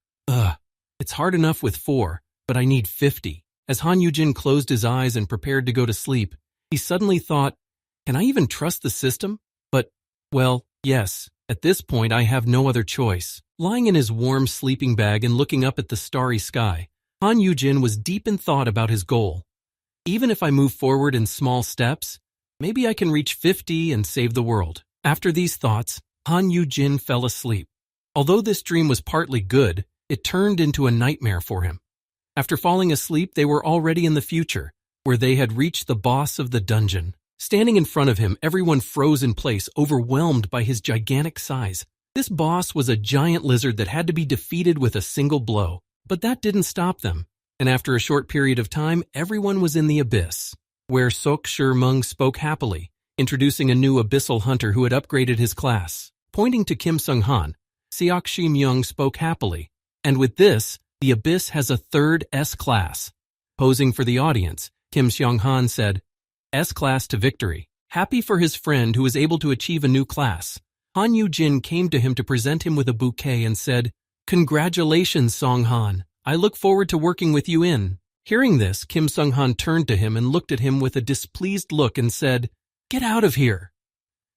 it's hard enough with 4, but I need 50. As Han Yujin closed his eyes and prepared to go to sleep, he suddenly thought, can I even trust the system? But, well, yes, at this point I have no other choice. Lying in his warm sleeping bag and looking up at the starry sky, Han Yujin was deep in thought about his goal. Even if I move forward in small steps, maybe I can reach 50 and save the world. After these thoughts, Han Yujin fell asleep. Although this dream was partly good, it turned into a nightmare for him. After falling asleep, they were already in the future, where they had reached the boss of the dungeon. Standing in front of him, everyone froze in place, overwhelmed by his gigantic size. This boss was a giant lizard that had to be defeated with a single blow. But that didn't stop them, and after a short period of time, everyone was in the abyss, where Sok Shur Mung spoke happily, introducing a new abyssal hunter who had upgraded his class. Pointing to Kim Sung-han, Seok Shi Myung spoke happily, and with this, the abyss has a third S-class. Posing for the audience, Kim Seong-han said, S-class to victory. Happy for his friend who was able to achieve a new class, Han Yujin came to him to present him with a bouquet and said, congratulations, Song-han. I look forward to working with you in. Hearing this, Kim Sung-han turned to him and looked at him with a displeased look and said, get out of here.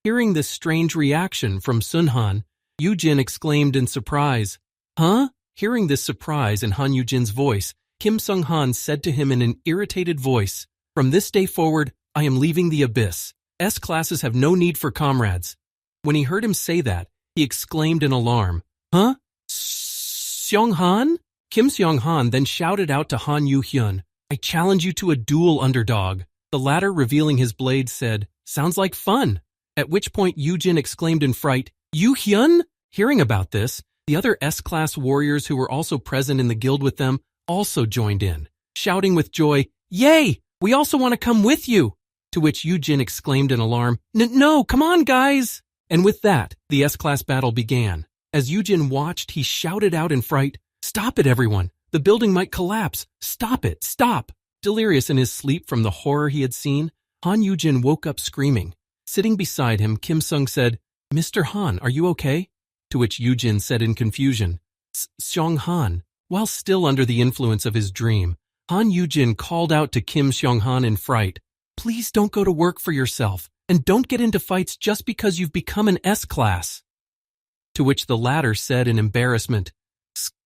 Hearing this strange reaction from Sun-han, Yujin exclaimed in surprise, huh? Hearing this surprise in Han Yujin's voice, Kim Sung-han said to him in an irritated voice, from this day forward, I am leaving the abyss. S-classes have no need for comrades. When he heard him say that, he exclaimed in alarm, huh? Seong-han? Kim Seong-han then shouted out to Han Yu-hyun, I challenge you to a duel, underdog. The latter, revealing his blade, said, sounds like fun. At which point Yujin exclaimed in fright, Yu-hyun? Hearing about this, the other S-class warriors who were also present in the guild with them also joined in, shouting with joy, yay! We also want to come with you! To which Yujin exclaimed in alarm, no, come on, guys! And with that, the S-class battle began. As Yujin watched, he shouted out in fright, "Stop it, everyone! The building might collapse! Stop it! Stop!" Delirious in his sleep from the horror he had seen, Han Yujin woke up screaming. Sitting beside him, Kim Sung said, "Mr. Han, are you okay?" To which Yujin said in confusion, "Xiong Han." While still under the influence of his dream, Han Yujin called out to Kim Xiong Han in fright, "Please don't go to work for yourself, and don't get into fights just because you've become an S-class." To which the latter said in embarrassment,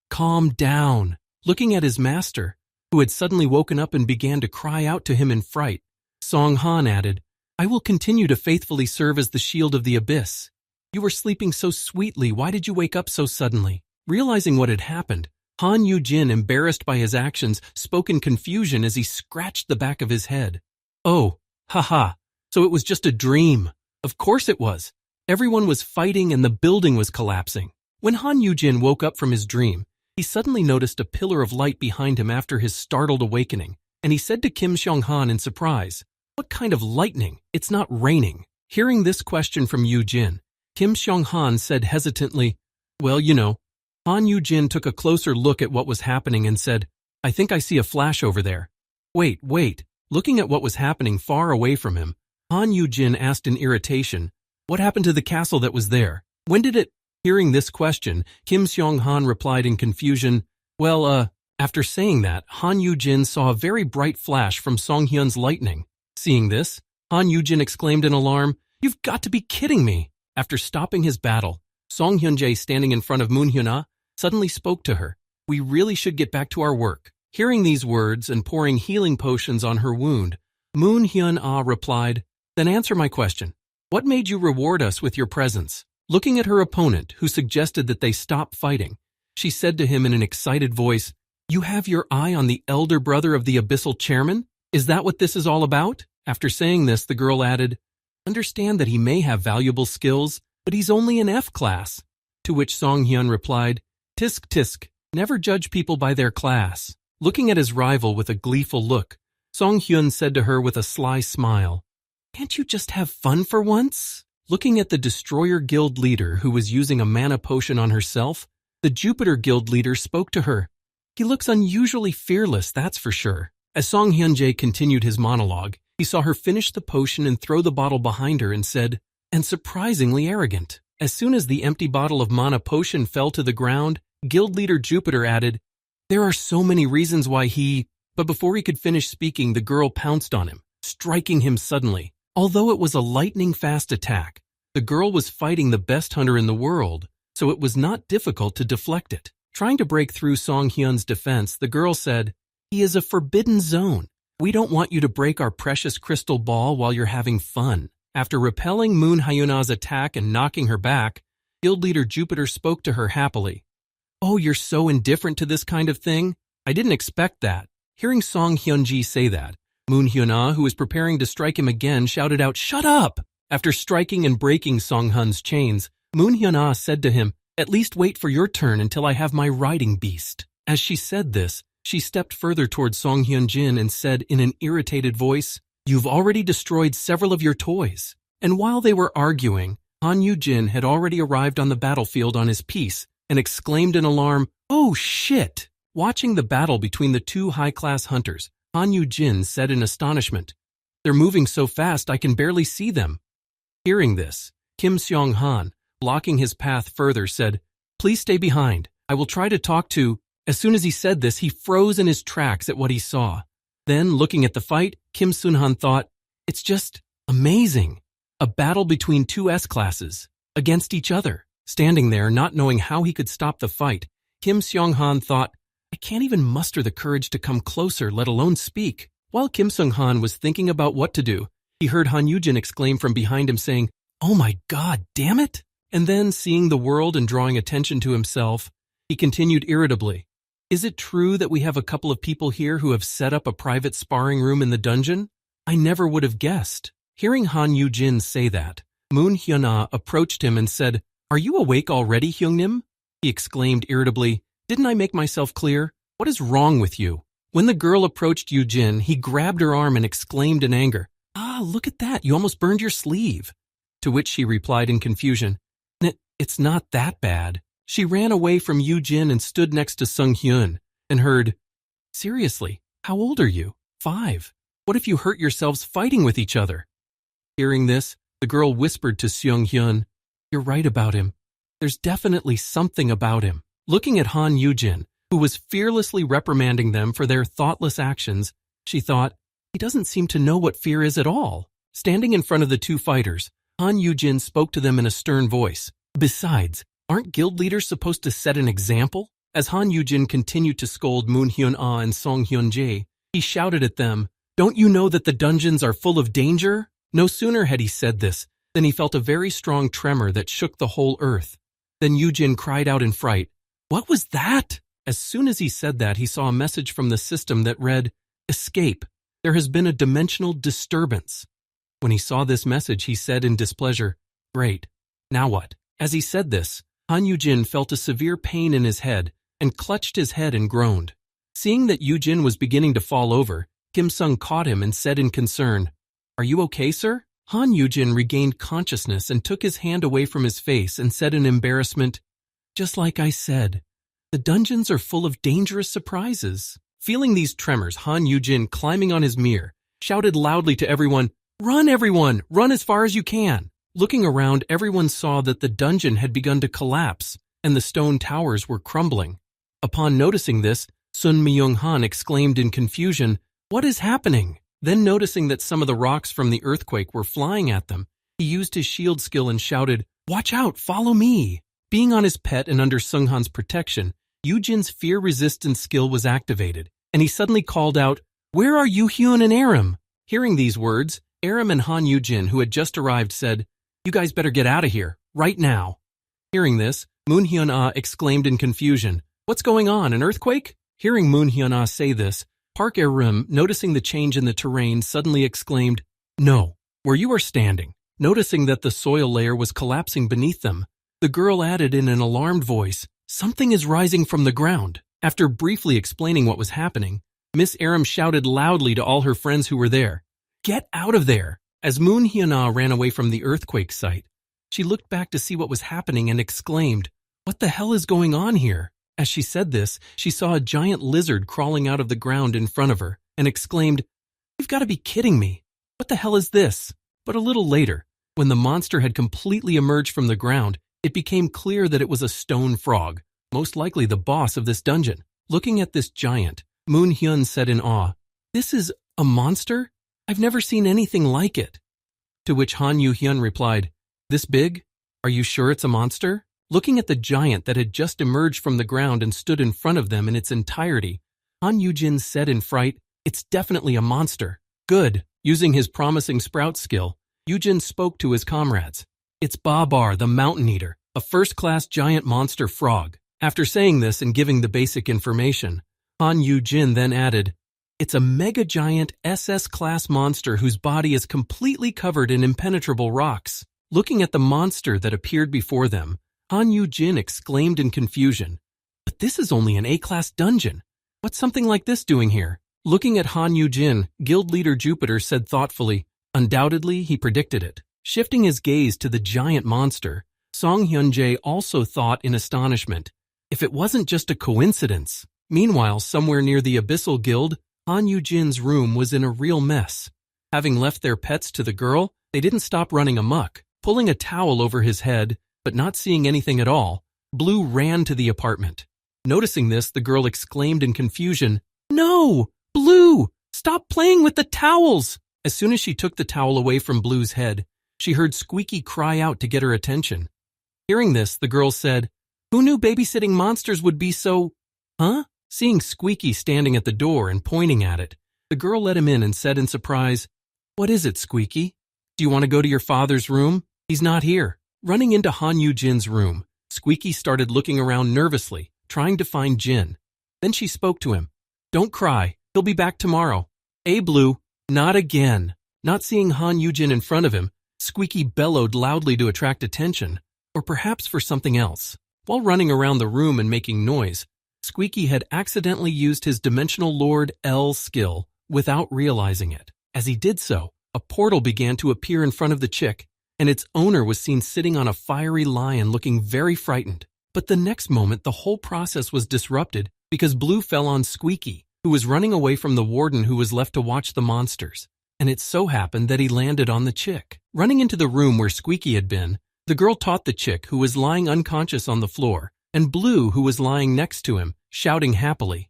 "Calm down." Looking at his master, who had suddenly woken up and began to cry out to him in fright, Song Han added, "I will continue to faithfully serve as the shield of the abyss. You were sleeping so sweetly, why did you wake up so suddenly?" Realizing what had happened, Han Yujin, embarrassed by his actions, spoke in confusion as he scratched the back of his head. "Oh, haha, so it was just a dream. Of course it was. Everyone was fighting and the building was collapsing." When Han Yujin woke up from his dream, he suddenly noticed a pillar of light behind him after his startled awakening, and he said to Kim Xiong Han in surprise, "What kind of lightning? It's not raining." Hearing this question from Yujin, Kim Xiong Han said hesitantly, "Well, you know." Han Yujin took a closer look at what was happening and said, "I think I see a flash over there." Wait. Looking at what was happening far away from him, Han Yujin asked in irritation, "What happened to the castle that was there? When did it—" Hearing this question, Kim Xiong Han replied in confusion, "Well, after saying that, Han Yujin saw a very bright flash from Song Hyun's lightning. Seeing this, Han Yujin exclaimed in alarm, "You've got to be kidding me!" After stopping his battle, Song Hyunjae, standing in front of Moon Hyuna, suddenly spoke to her, "We really should get back to our work." Hearing these words and pouring healing potions on her wound, Moon Hyun-ah replied, "Then answer my question. What made you reward us with your presence?" Looking at her opponent, who suggested that they stop fighting, she said to him in an excited voice, "You have your eye on the elder brother of the Abyssal Chairman? Is that what this is all about?" After saying this, the girl added, "Understand that he may have valuable skills, but he's only an F class." To which Song Hyun replied, "Tisk tisk, never judge people by their class." Looking at his rival with a gleeful look, Song Hyun said to her with a sly smile, "Can't you just have fun for once?" Looking at the Destroyer Guild leader who was using a mana potion on herself, the Jupiter Guild leader spoke to her. "He looks unusually fearless, that's for sure." As Song Hyunjae continued his monologue, he saw her finish the potion and throw the bottle behind her and said, "And surprisingly arrogant." As soon as the empty bottle of mana potion fell to the ground, Guild leader Jupiter added, "There are so many reasons why he—" But before he could finish speaking, the girl pounced on him, striking him suddenly. Although it was a lightning-fast attack, the girl was fighting the best hunter in the world, so it was not difficult to deflect it. Trying to break through Song Hyun's defense, the girl said, "He is a forbidden zone. We don't want you to break our precious crystal ball while you're having fun." After repelling Moon Hyuna's attack and knocking her back, Guild leader Jupiter spoke to her happily. "Oh, you're so indifferent to this kind of thing? I didn't expect that." Hearing Song Hyunji say that, Moon Hyuna, who was preparing to strike him again, shouted out, "Shut up!" After striking and breaking Song Hun's chains, Moon Hyuna said to him, "At least wait for your turn until I have my riding beast." As she said this, she stepped further towards Song Hyunjin and said in an irritated voice, "You've already destroyed several of your toys." And while they were arguing, Han Yujin had already arrived on the battlefield on his piece and exclaimed in alarm, "Oh shit!" Watching the battle between the two high-class hunters, Han Yujin said in astonishment, "They're moving so fast I can barely see them." Hearing this, Kim Xiong Han, blocking his path further, said, "Please stay behind. I will try to talk to—" As soon as he said this, he froze in his tracks at what he saw. Then, looking at the fight, Kim Sun Han thought, "It's just amazing. A battle between two S-classes, against each other." Standing there, not knowing how he could stop the fight, Kim Xiong Han thought, "I can't even muster the courage to come closer, let alone speak." While Kim Sung Han was thinking about what to do, he heard Han Yujin exclaim from behind him saying, "Oh my god, damn it!" And then, seeing the world and drawing attention to himself, he continued irritably, "Is it true that we have a couple of people here who have set up a private sparring room in the dungeon? I never would have guessed." Hearing Han Yujin say that, Moon Hyuna approached him and said, "Are you awake already, Hyungnim?" He exclaimed irritably, "Didn't I make myself clear? What is wrong with you?" When the girl approached Yujin, he grabbed her arm and exclaimed in anger, "Ah, look at that, you almost burned your sleeve." To which she replied in confusion, "It's not that bad." She ran away from Yujin and stood next to Sung Hyun and heard, "Seriously, how old are you? 5. What if you hurt yourselves fighting with each other?" Hearing this, the girl whispered to Sung Hyun, "You're right about him. There's definitely something about him." Looking at Han Yugin, who was fearlessly reprimanding them for their thoughtless actions, she thought, he doesn't seem to know what fear is at all. Standing in front of the two fighters, Han Yugin spoke to them in a stern voice. Besides, aren't guild leaders supposed to set an example? As Han Yugin continued to scold Moon Hyun-ah and Song Hyun-jae, he shouted at them, "Don't you know that the dungeons are full of danger?" No sooner had he said this than he felt a very strong tremor that shook the whole earth. Then Yujin cried out in fright, "What was that?" As soon as he said that, he saw a message from the system that read, "Escape. There has been a dimensional disturbance." When he saw this message, he said in displeasure, "Great. Now what?" As he said this, Han Yujin felt a severe pain in his head and clutched his head and groaned. Seeing that Yujin was beginning to fall over, Kim Sung caught him and said in concern, "Are you okay, sir?" Han Yujin regained consciousness and took his hand away from his face and said in embarrassment, "Just like I said, the dungeons are full of dangerous surprises." Feeling these tremors, Han Yujin, climbing on his mirror, shouted loudly to everyone, everyone! Run as far as you can!" Looking around, everyone saw that the dungeon had begun to collapse and the stone towers were crumbling. Upon noticing this, Sun Myung-han exclaimed in confusion, "What is happening?" Then noticing that some of the rocks from the earthquake were flying at them, he used his shield skill and shouted, "Watch out, follow me!" Being on his pet and under Sunghan's protection, Yujin's fear resistance skill was activated, and he suddenly called out, "Where are Yuhun and Aram?" Hearing these words, Aram and Han Yujin, who had just arrived, said, "You guys better get out of here, right now." Hearing this, Moon Hyun-ah exclaimed in confusion, "What's going on, an earthquake?" Hearing Moon Hyun-ah say this, Park Aram, noticing the change in the terrain, suddenly exclaimed, "No, where you are standing." Noticing that the soil layer was collapsing beneath them, the girl added in an alarmed voice, "Something is rising from the ground." After briefly explaining what was happening, Miss Aram shouted loudly to all her friends who were there, "Get out of there!" As Moon Hyun-ah ran away from the earthquake site, she looked back to see what was happening and exclaimed, "What the hell is going on here?" As she said this, she saw a giant lizard crawling out of the ground in front of her and exclaimed, "You've got to be kidding me. What the hell is this?" But a little later, when the monster had completely emerged from the ground, it became clear that it was a stone frog, most likely the boss of this dungeon. Looking at this giant, Moon Hyun said in awe, "This is a monster? I've never seen anything like it." To which Han Yu-hyun replied, "This big? Are you sure it's a monster?" Looking at the giant that had just emerged from the ground and stood in front of them in its entirety, Han Yujin said in fright, "It's definitely a monster." "Good." Using his promising sprout skill, Yujin spoke to his comrades. "It's Babar, the mountain eater, a first-class giant monster frog." After saying this and giving the basic information, Han Yujin then added, "It's a mega-giant SS-class monster whose body is completely covered in impenetrable rocks." Looking at the monster that appeared before them, Han Yujin exclaimed in confusion, "But this is only an A-class dungeon. What's something like this doing here?" Looking at Han Yujin, guild leader Jupiter said thoughtfully, "Undoubtedly, he predicted it." Shifting his gaze to the giant monster, Song Hyun-jae also thought in astonishment, if it wasn't just a coincidence. Meanwhile, somewhere near the Abyssal Guild, Han Yujin's room was in a real mess. Having left their pets to the girl, they didn't stop running amok. Pulling a towel over his head, but not seeing anything at all, Blue ran to the apartment. Noticing this, the girl exclaimed in confusion, "No! Blue! Stop playing with the towels!" As soon as she took the towel away from Blue's head, she heard Squeaky cry out to get her attention. Hearing this, the girl said, "Who knew babysitting monsters would be so—" "Huh?" Seeing Squeaky standing at the door and pointing at it, the girl let him in and said in surprise, "What is it, Squeaky? Do you want to go to your father's room? He's not here." Running into Han Yujin's room, Squeaky started looking around nervously, trying to find Jin. Then she spoke to him. "Don't cry. He'll be back tomorrow." Blue, not again." Not seeing Han Yujin in front of him, Squeaky bellowed loudly to attract attention, or perhaps for something else. While running around the room and making noise, Squeaky had accidentally used his Dimensional Lord L skill without realizing it. As he did so, a portal began to appear in front of the chick, and its owner was seen sitting on a fiery lion looking very frightened. But the next moment, the whole process was disrupted because Blue fell on Squeaky, who was running away from the warden who was left to watch the monsters. And it so happened that he landed on the chick. Running into the room where Squeaky had been, the girl taught the chick, who was lying unconscious on the floor, and Blue, who was lying next to him, shouting happily.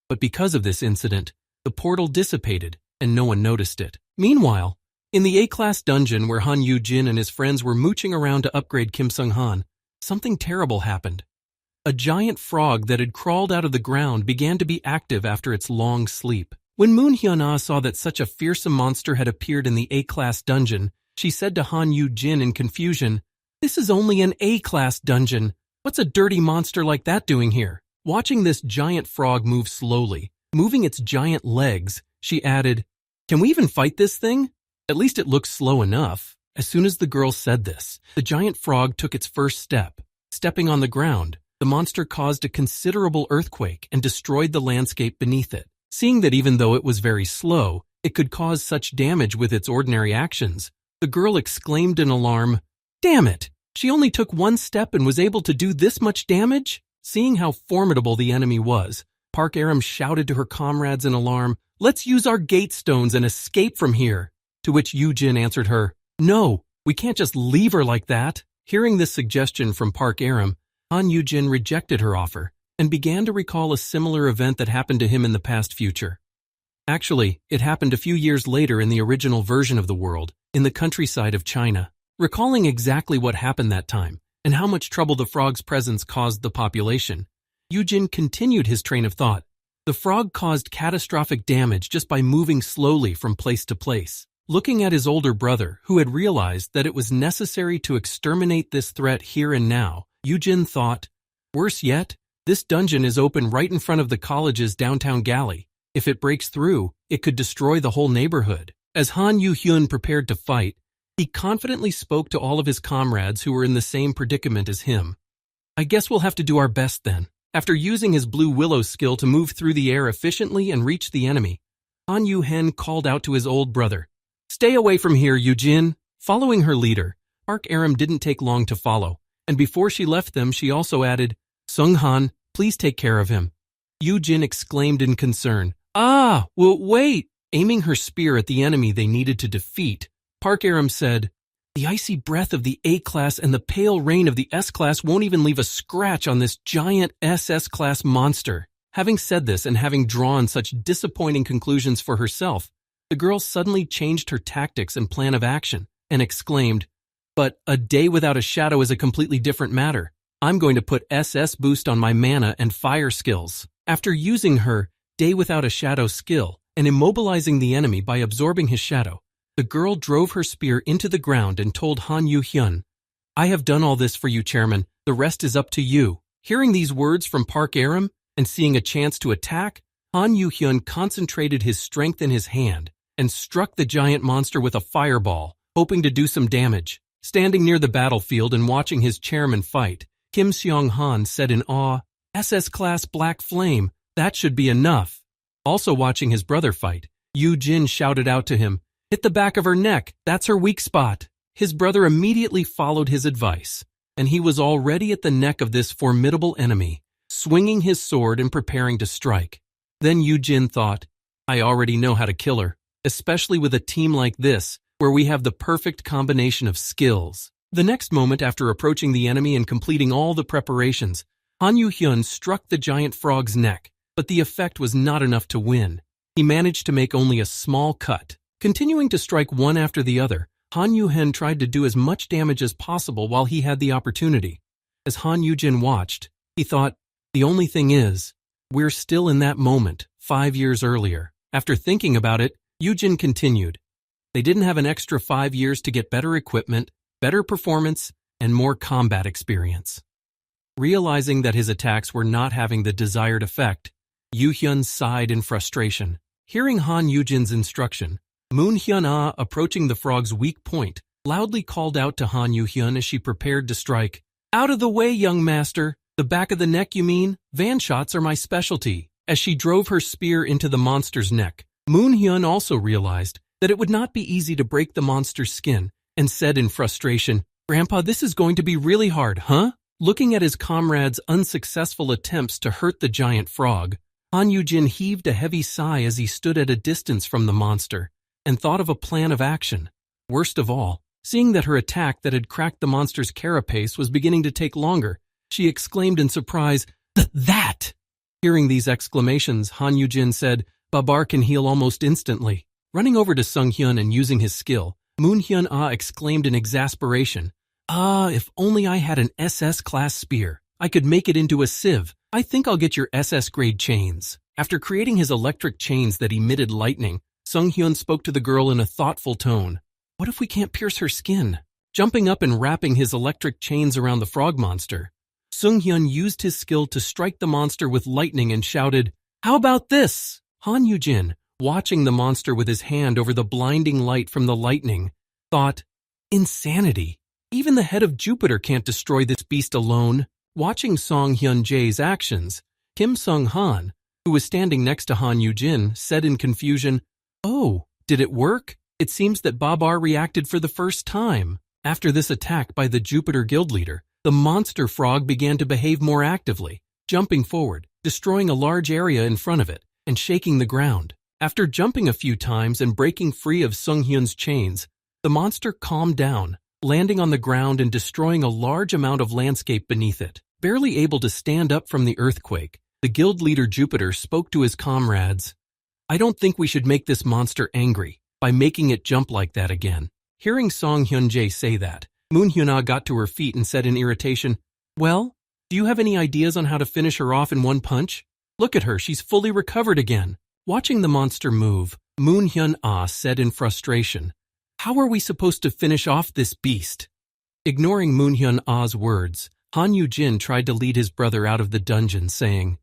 But because of this incident, the portal dissipated, and no one noticed it. Meanwhile, in the A-class dungeon where Han Yugin and his friends were mooching around to upgrade Kim Sung-han, something terrible happened. A giant frog that had crawled out of the ground began to be active after its long sleep. When Moon Hyun-ah saw that such a fearsome monster had appeared in the A-class dungeon, she said to Han Yugin in confusion, "This is only an A-class dungeon. What's a dirty monster like that doing here?" Watching this giant frog move slowly, moving its giant legs, she added, "Can we even fight this thing? At least it looks slow enough." As soon as the girl said this, the giant frog took its first step. Stepping on the ground, the monster caused a considerable earthquake and destroyed the landscape beneath it. Seeing that even though it was very slow, it could cause such damage with its ordinary actions, the girl exclaimed in alarm, "Damn it! She only took one step and was able to do this much damage?" Seeing how formidable the enemy was, Park Aram shouted to her comrades in alarm, "Let's use our gate stones and escape from here." To which Yujin answered her, "No, we can't just leave her like that." Hearing this suggestion from Park Aram, Han Yujin rejected her offer and began to recall a similar event that happened to him in the past future. Actually, it happened a few years later in the original version of the world, in the countryside of China. Recalling exactly what happened that time and how much trouble the frog's presence caused the population, Yujin continued his train of thought. The frog caused catastrophic damage just by moving slowly from place to place. Looking at his older brother, who had realized that it was necessary to exterminate this threat here and now, Yujin thought, "Worse yet, this dungeon is open right in front of the college's downtown galley. If it breaks through, it could destroy the whole neighborhood." As Han Yuhun prepared to fight, he confidently spoke to all of his comrades who were in the same predicament as him. "I guess we'll have to do our best then." After using his blue willow skill to move through the air efficiently and reach the enemy, Han Yuhen called out to his old brother, "Stay away from here, Yujin." Following her leader, Park Aram didn't take long to follow, and before she left them, she also added, "Sung-han, please take care of him." Yujin exclaimed in concern, Wait!" Aiming her spear at the enemy they needed to defeat, Park Aram said, "The icy breath of the A-class and the pale rain of the S-class won't even leave a scratch on this giant SS-class monster." Having said this and having drawn such disappointing conclusions for herself, the girl suddenly changed her tactics and plan of action and exclaimed, "But a day without a shadow is a completely different matter. I'm going to put SS boost on my mana and fire skills." After using her Day Without a Shadow skill and immobilizing the enemy by absorbing his shadow, the girl drove her spear into the ground and told Han Yu-hyun, "I have done all this for you, Chairman. The rest is up to you." Hearing these words from Park Aram and seeing a chance to attack, Han Yu-hyun concentrated his strength in his hand and struck the giant monster with a fireball, hoping to do some damage. Standing near the battlefield and watching his chairman fight, Kim Seong-han said in awe, "SS-class Black Flame, that should be enough." Also watching his brother fight, Yu Jin shouted out to him, "Hit the back of her neck, that's her weak spot." His brother immediately followed his advice, and he was already at the neck of this formidable enemy, swinging his sword and preparing to strike. Then Yu Jin thought, "I already know how to kill her, especially with a team like this, where we have the perfect combination of skills." The next moment after approaching the enemy and completing all the preparations, Han Yu-hyun struck the giant frog's neck, but the effect was not enough to win. He managed to make only a small cut. Continuing to strike one after the other, Han Yu-hen tried to do as much damage as possible while he had the opportunity. As Han Yu-jin watched, he thought, the only thing is, we're still in that moment, 5 years earlier. After thinking about it, Yu-jin continued, they didn't have an extra 5 years to get better equipment, better performance, and more combat experience. Realizing that his attacks were not having the desired effect, Yu-hyun sighed in frustration. Hearing Han Yu-jin's instruction, Moon Hyun-ah, approaching the frog's weak point, loudly called out to Han Yu-hyun as she prepared to strike. "Out of the way, young master! The back of the neck, you mean? Van shots are my specialty." As she drove her spear into the monster's neck, Moon Hyun also realized that it would not be easy to break the monster's skin and said in frustration, "Grandpa, this is going to be really hard, huh?" Looking at his comrade's unsuccessful attempts to hurt the giant frog, Han Yugin heaved a heavy sigh as he stood at a distance from the monster and thought of a plan of action. Worst of all, seeing that her attack that had cracked the monster's carapace was beginning to take longer, she exclaimed in surprise, That! Hearing these exclamations, Han Yugin said, Babar can heal almost instantly. Running over to Sung Hyun and using his skill, Moon Hyun Ah exclaimed in exasperation, if only I had an SS-class spear. I could make it into a sieve. I think I'll get your SS-grade chains. After creating his electric chains that emitted lightning, Sung Hyun spoke to the girl in a thoughtful tone. What if we can't pierce her skin? Jumping up and wrapping his electric chains around the frog monster, Sung Hyun used his skill to strike the monster with lightning and shouted, How about this? Han Yugin, watching the monster with his hand over the blinding light from the lightning, thought, Insanity. Even the head of Jupiter can't destroy this beast alone. Watching Song Hyun Jae's actions, Kim Sung Han, who was standing next to Han Yugin, said in confusion, Oh, did it work? It seems that Babar reacted for the first time. After this attack by the Jupiter guild leader, the monster frog began to behave more actively, jumping forward, destroying a large area in front of it, and shaking the ground. After jumping a few times and breaking free of Sung Hyun's chains, the monster calmed down, landing on the ground and destroying a large amount of landscape beneath it. Barely able to stand up from the earthquake, the guild leader Jupiter spoke to his comrades. I don't think we should make this monster angry by making it jump like that again. Hearing Song Hyun Jae say that, Moon Hyun-ah got to her feet and said in irritation, Well, do you have any ideas on how to finish her off in one punch? Look at her, she's fully recovered again. Watching the monster move, Moon Hyun-ah said in frustration, How are we supposed to finish off this beast? Ignoring Moon Hyun-ah's words, Han Yugin tried to lead his brother out of the dungeon, saying,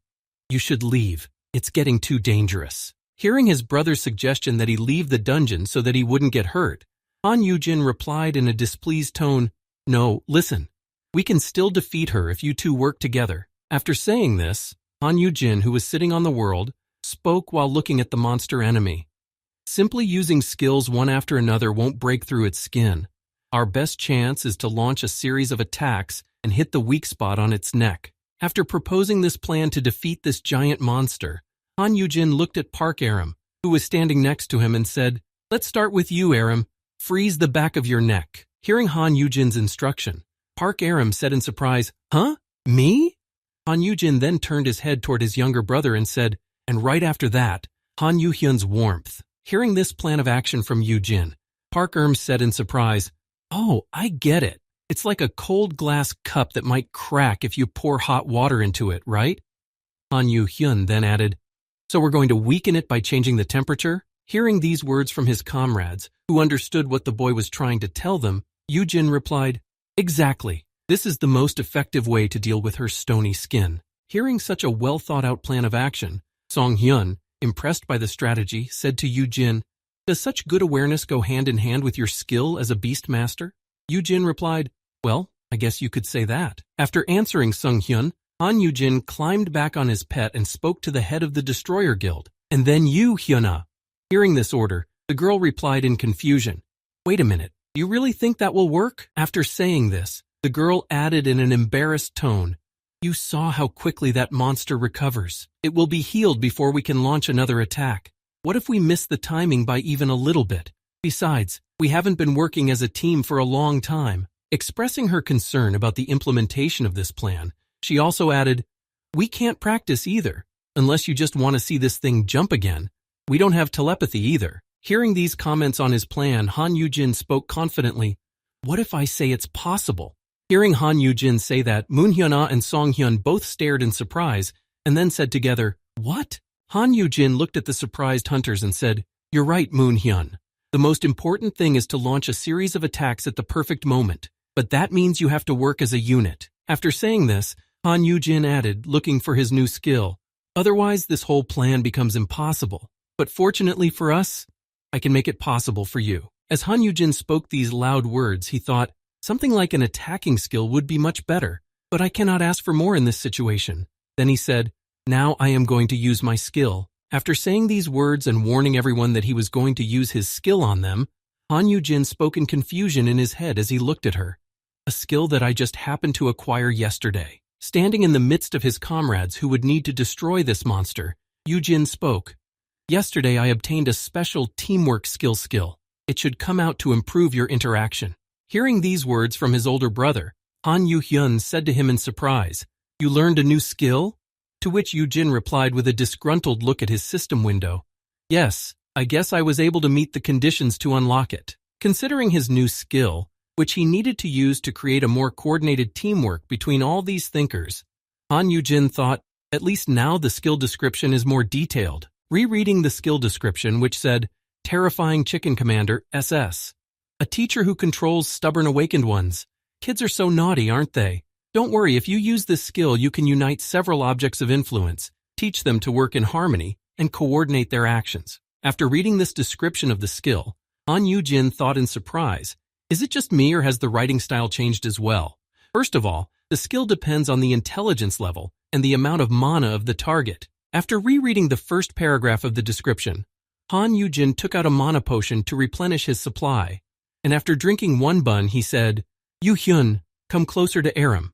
You should leave. It's getting too dangerous. Hearing his brother's suggestion that he leave the dungeon so that he wouldn't get hurt, Han Yugin replied in a displeased tone, No, listen. We can still defeat her if you two work together. After saying this, Han Yugin, who was sitting on the world, spoke while looking at the monster enemy. Simply using skills one after another won't break through its skin. Our best chance is to launch a series of attacks and hit the weak spot on its neck. After proposing this plan to defeat this giant monster, Han Yugin looked at Park Aram, who was standing next to him, and said, Let's start with you, Aram. Freeze the back of your neck. Hearing Han Yujin's instruction, Park Aram said in surprise, Huh? Me? Han Yugin then turned his head toward his younger brother and said, And right after that, Han Yuhyun's warmth. Hearing this plan of action from Yujin, Park Aram said in surprise, Oh, I get it. It's like a cold glass cup that might crack if you pour hot water into it, right? Han Yuhyun then added, So we're going to weaken it by changing the temperature? Hearing these words from his comrades, who understood what the boy was trying to tell them, Yujin replied, Exactly. This is the most effective way to deal with her stony skin. Hearing such a well-thought-out plan of action, Song Hyun, impressed by the strategy, said to Yujin, Does such good awareness go hand in hand with your skill as a beast master? Yujin replied, Well, I guess you could say that. After answering Sung Hyun, Han Yujin climbed back on his pet and spoke to the head of the Destroyer Guild. And then you, Hyuna. Hearing this order, the girl replied in confusion, Wait a minute, do you really think that will work? After saying this, the girl added in an embarrassed tone, You saw how quickly that monster recovers. It will be healed before we can launch another attack. What if we miss the timing by even a little bit? Besides, we haven't been working as a team for a long time. Expressing her concern about the implementation of this plan, she also added, We can't practice either, unless you just want to see this thing jump again. We don't have telepathy either. Hearing these comments on his plan, Han Yujin spoke confidently, What if I say it's possible? Hearing Han Yujin say that, Moon Hyun-ah and Song Hyun both stared in surprise and then said together, What? Han Yujin looked at the surprised hunters and said, You're right, Moon Hyun. The most important thing is to launch a series of attacks at the perfect moment, but that means you have to work as a unit. After saying this, Han Yujin added, looking for his new skill, Otherwise, this whole plan becomes impossible. But fortunately for us, I can make it possible for you. As Han Yujin spoke these loud words, he thought, Something like an attacking skill would be much better, but I cannot ask for more in this situation. Then he said, Now I am going to use my skill. After saying these words and warning everyone that he was going to use his skill on them, Han Yujin spoke in confusion in his head as he looked at her. a skill that I just happened to acquire yesterday. Standing in the midst of his comrades who would need to destroy this monster, Yujin spoke. Yesterday I obtained a special teamwork skill. It should come out to improve your interaction. Hearing these words from his older brother, Han Yugin said to him in surprise, "You learned a new skill?" To which Yujin replied with a disgruntled look at his system window. "Yes, I guess I was able to meet the conditions to unlock it." Considering his new skill, which he needed to use to create a more coordinated teamwork between all these thinkers, Han Yugin thought, at least now the skill description is more detailed. Rereading the skill description, which said, Terrifying Chicken Commander, SS. A teacher who controls stubborn awakened ones. Kids are so naughty, aren't they? Don't worry, if you use this skill, you can unite several objects of influence, teach them to work in harmony, and coordinate their actions. After reading this description of the skill, Han Yugin thought in surprise, is it just me or has the writing style changed as well? First of all, the skill depends on the intelligence level and the amount of mana of the target. After rereading the first paragraph of the description, Han Yugin took out a mana potion to replenish his supply, and after drinking one bun, he said, Yuhun, come closer to Aram.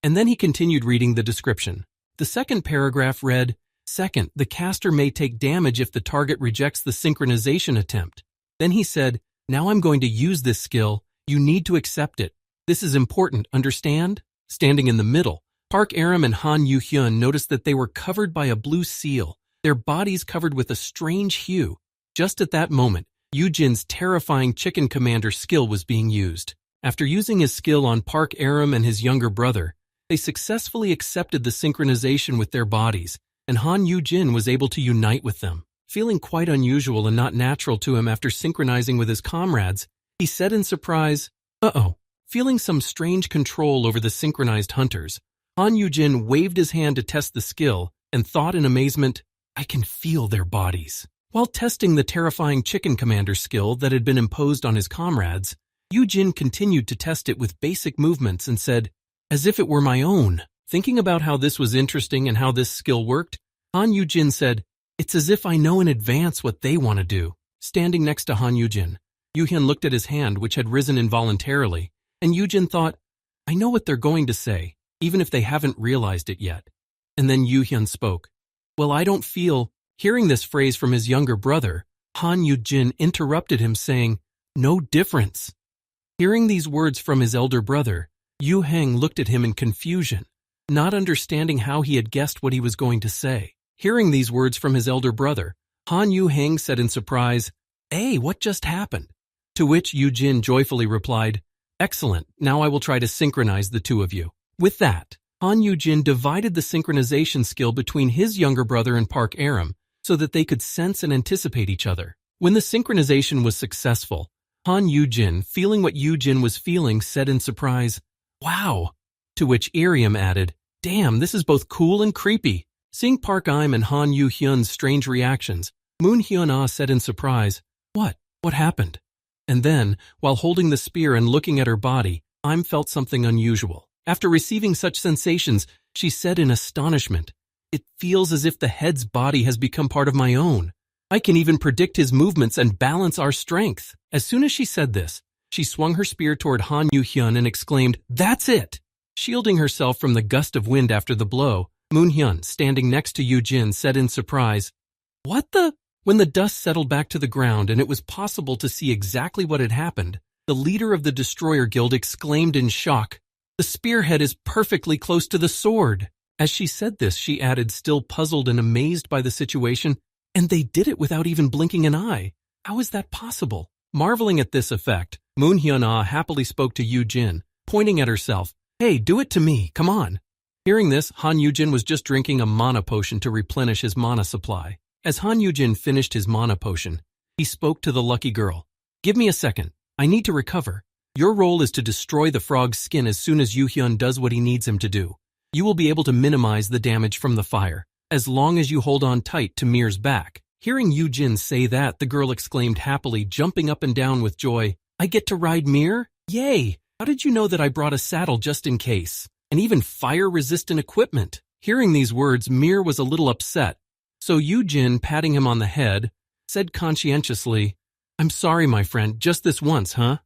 And then he continued reading the description. The second paragraph read, Second, the caster may take damage if the target rejects the synchronization attempt. Then he said, Now I'm going to use this skill. You need to accept it. This is important, understand? Standing in the middle, Park Aram and Han Yuhyun noticed that they were covered by a blue seal, their bodies covered with a strange hue. Just at that moment, Yujin's terrifying Chicken Commander skill was being used. After using his skill on Park Aram and his younger brother, they successfully accepted the synchronization with their bodies, and Han Yujin was able to unite with them. Feeling quite unusual and not natural to him after synchronizing with his comrades, he said in surprise, Uh-oh. Feeling some strange control over the synchronized hunters, Han Yujin waved his hand to test the skill and thought in amazement, I can feel their bodies. While testing the terrifying Chicken Commander skill that had been imposed on his comrades, Yujin continued to test it with basic movements and said, as if it were my own. Thinking about how this was interesting and how this skill worked, Han Yujin said, it's as if I know in advance what they want to do. Standing next to Han Yujin, Yuhun looked at his hand, which had risen involuntarily, and Yujin thought, I know what they're going to say, even if they haven't realized it yet. And then Yuhun spoke. Well, I don't feel... Hearing this phrase from his younger brother, Han Yujin interrupted him saying, no difference. Hearing these words from his elder brother, Yu Heng looked at him in confusion, not understanding how he had guessed what he was going to say. Hearing these words from his elder brother, Han Yu Heng said in surprise, Hey, what just happened? To which Yujin joyfully replied, Excellent, now I will try to synchronize the two of you. With that, Han Yujin divided the synchronization skill between his younger brother and Park Aram so that they could sense and anticipate each other. When the synchronization was successful, Han Yujin, feeling what Yujin was feeling, said in surprise, Wow! To which Iriam added, Damn, this is both cool and creepy. Seeing Park Im and Han Yu-hyun's strange reactions, Moon Hyun-ah said in surprise, What? What happened? And then, while holding the spear and looking at her body, Im felt something unusual. After receiving such sensations, she said in astonishment, It feels as if the head's body has become part of my own. I can even predict his movements and balance our strength. As soon as she said this, she swung her spear toward Han Yu-hyun and exclaimed, That's it! Shielding herself from the gust of wind after the blow, Moon Hyun, standing next to Yujin, said in surprise, What the? When the dust settled back to the ground and it was possible to see exactly what had happened, the leader of the Destroyer Guild exclaimed in shock, The spearhead is perfectly close to the sword. As she said this, she added, still puzzled and amazed by the situation, And they did it without even blinking an eye. How is that possible? Marveling at this effect, Moon Hyun-ah happily spoke to Yujin, pointing at herself, Hey, do it to me, come on. Hearing this, Han Yujin was just drinking a mana potion to replenish his mana supply. As Han Yujin finished his mana potion, he spoke to the lucky girl. Give me a second. I need to recover. Your role is to destroy the frog's skin as soon as Yuhyun does what he needs him to do. You will be able to minimize the damage from the fire, as long as you hold on tight to Mir's back. Hearing Yujin say that, the girl exclaimed happily, jumping up and down with joy, I get to ride Mir? Yay! How did you know that I brought a saddle just in case? And even fire-resistant equipment. Hearing these words, Mir was a little upset. So Yujin, patting him on the head, said conscientiously, I'm sorry, my friend, just this once, huh?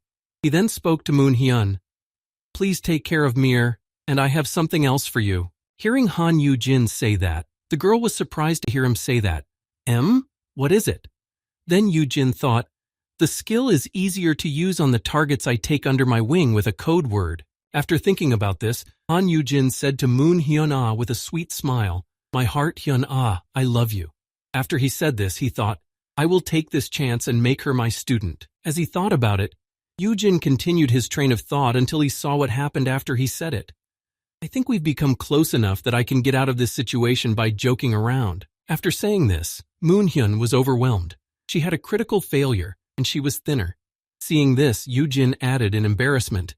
He then spoke to Moon Hyun. Please take care of Mir, and I have something else for you. Hearing Han Yugin say that, the girl was surprised to hear him say that. What is it? Then Yujin thought, the skill is easier to use on the targets I take under my wing with a code word. After thinking about this, Han Yugin said to Moon Hyun-ah with a sweet smile, My heart Hyun-ah, I love you. After he said this, he thought, I will take this chance and make her my student. As he thought about it, Yujin continued his train of thought until he saw what happened after he said it. I think we've become close enough that I can get out of this situation by joking around. After saying this, Moon Hyun was overwhelmed. She had a critical failure, and she was thinner. Seeing this, Yujin added in embarrassment,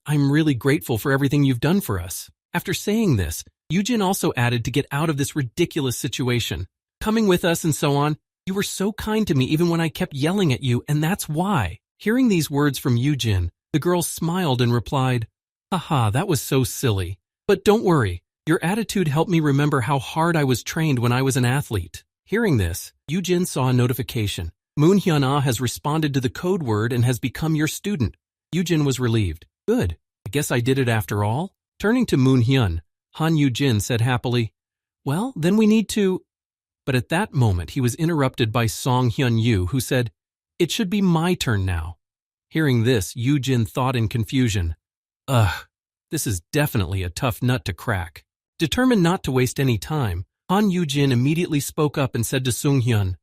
I'm really grateful for everything you've done for us. After saying this, Yujin also added to get out of this ridiculous situation. Coming with us and so on, you were so kind to me even when I kept yelling at you, and that's why. Hearing these words from Yujin, the girl smiled and replied, Haha, that was so silly. But don't worry, your attitude helped me remember how hard I was trained when I was an athlete. Hearing this, Yujin saw a notification. Moon Hyun-ah has responded to the code word and has become your student. Yujin was relieved. Good, I guess I did it after all. Turning to Moon Hyun, Han Yugin said happily, Well, then we need to... But at that moment he was interrupted by Song Hyun-yu, who said, It should be my turn now. Hearing this, Yujin thought in confusion, Ugh, this is definitely a tough nut to crack. Determined not to waste any time, Han Yugin immediately spoke up and said to Sung Hyun,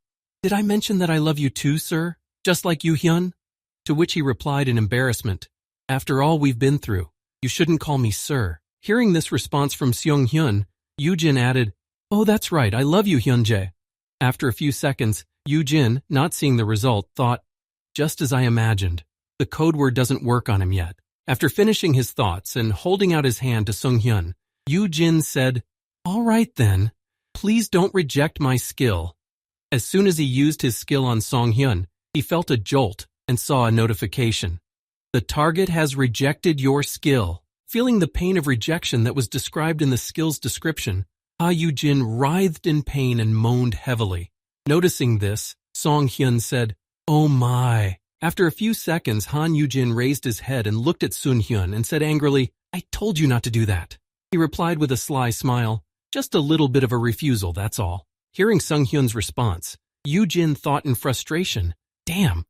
Did I mention that I love you too, sir? Just like you, Hyun? To which he replied in embarrassment, After all we've been through, you shouldn't call me sir. Hearing this response from Seung Hyun, Yujin added, Oh, that's right, I love you, Hyunjae. After a few seconds, Yujin, not seeing the result, thought, Just as I imagined, the code word doesn't work on him yet. After finishing his thoughts and holding out his hand to Sung Hyun, Yujin said, All right then, please don't reject my skill. As soon as he used his skill on Song Hyun, he felt a jolt and saw a notification. The target has rejected your skill. Feeling the pain of rejection that was described in the skill's description, Ha Yujin writhed in pain and moaned heavily. Noticing this, Song Hyun said, Oh my. After a few seconds, Han Yujin raised his head and looked at Sun Hyun and said angrily, I told you not to do that. He replied with a sly smile, Just a little bit of a refusal, that's all. Hearing Sung Hyun's response, Yujin thought in frustration, Damn.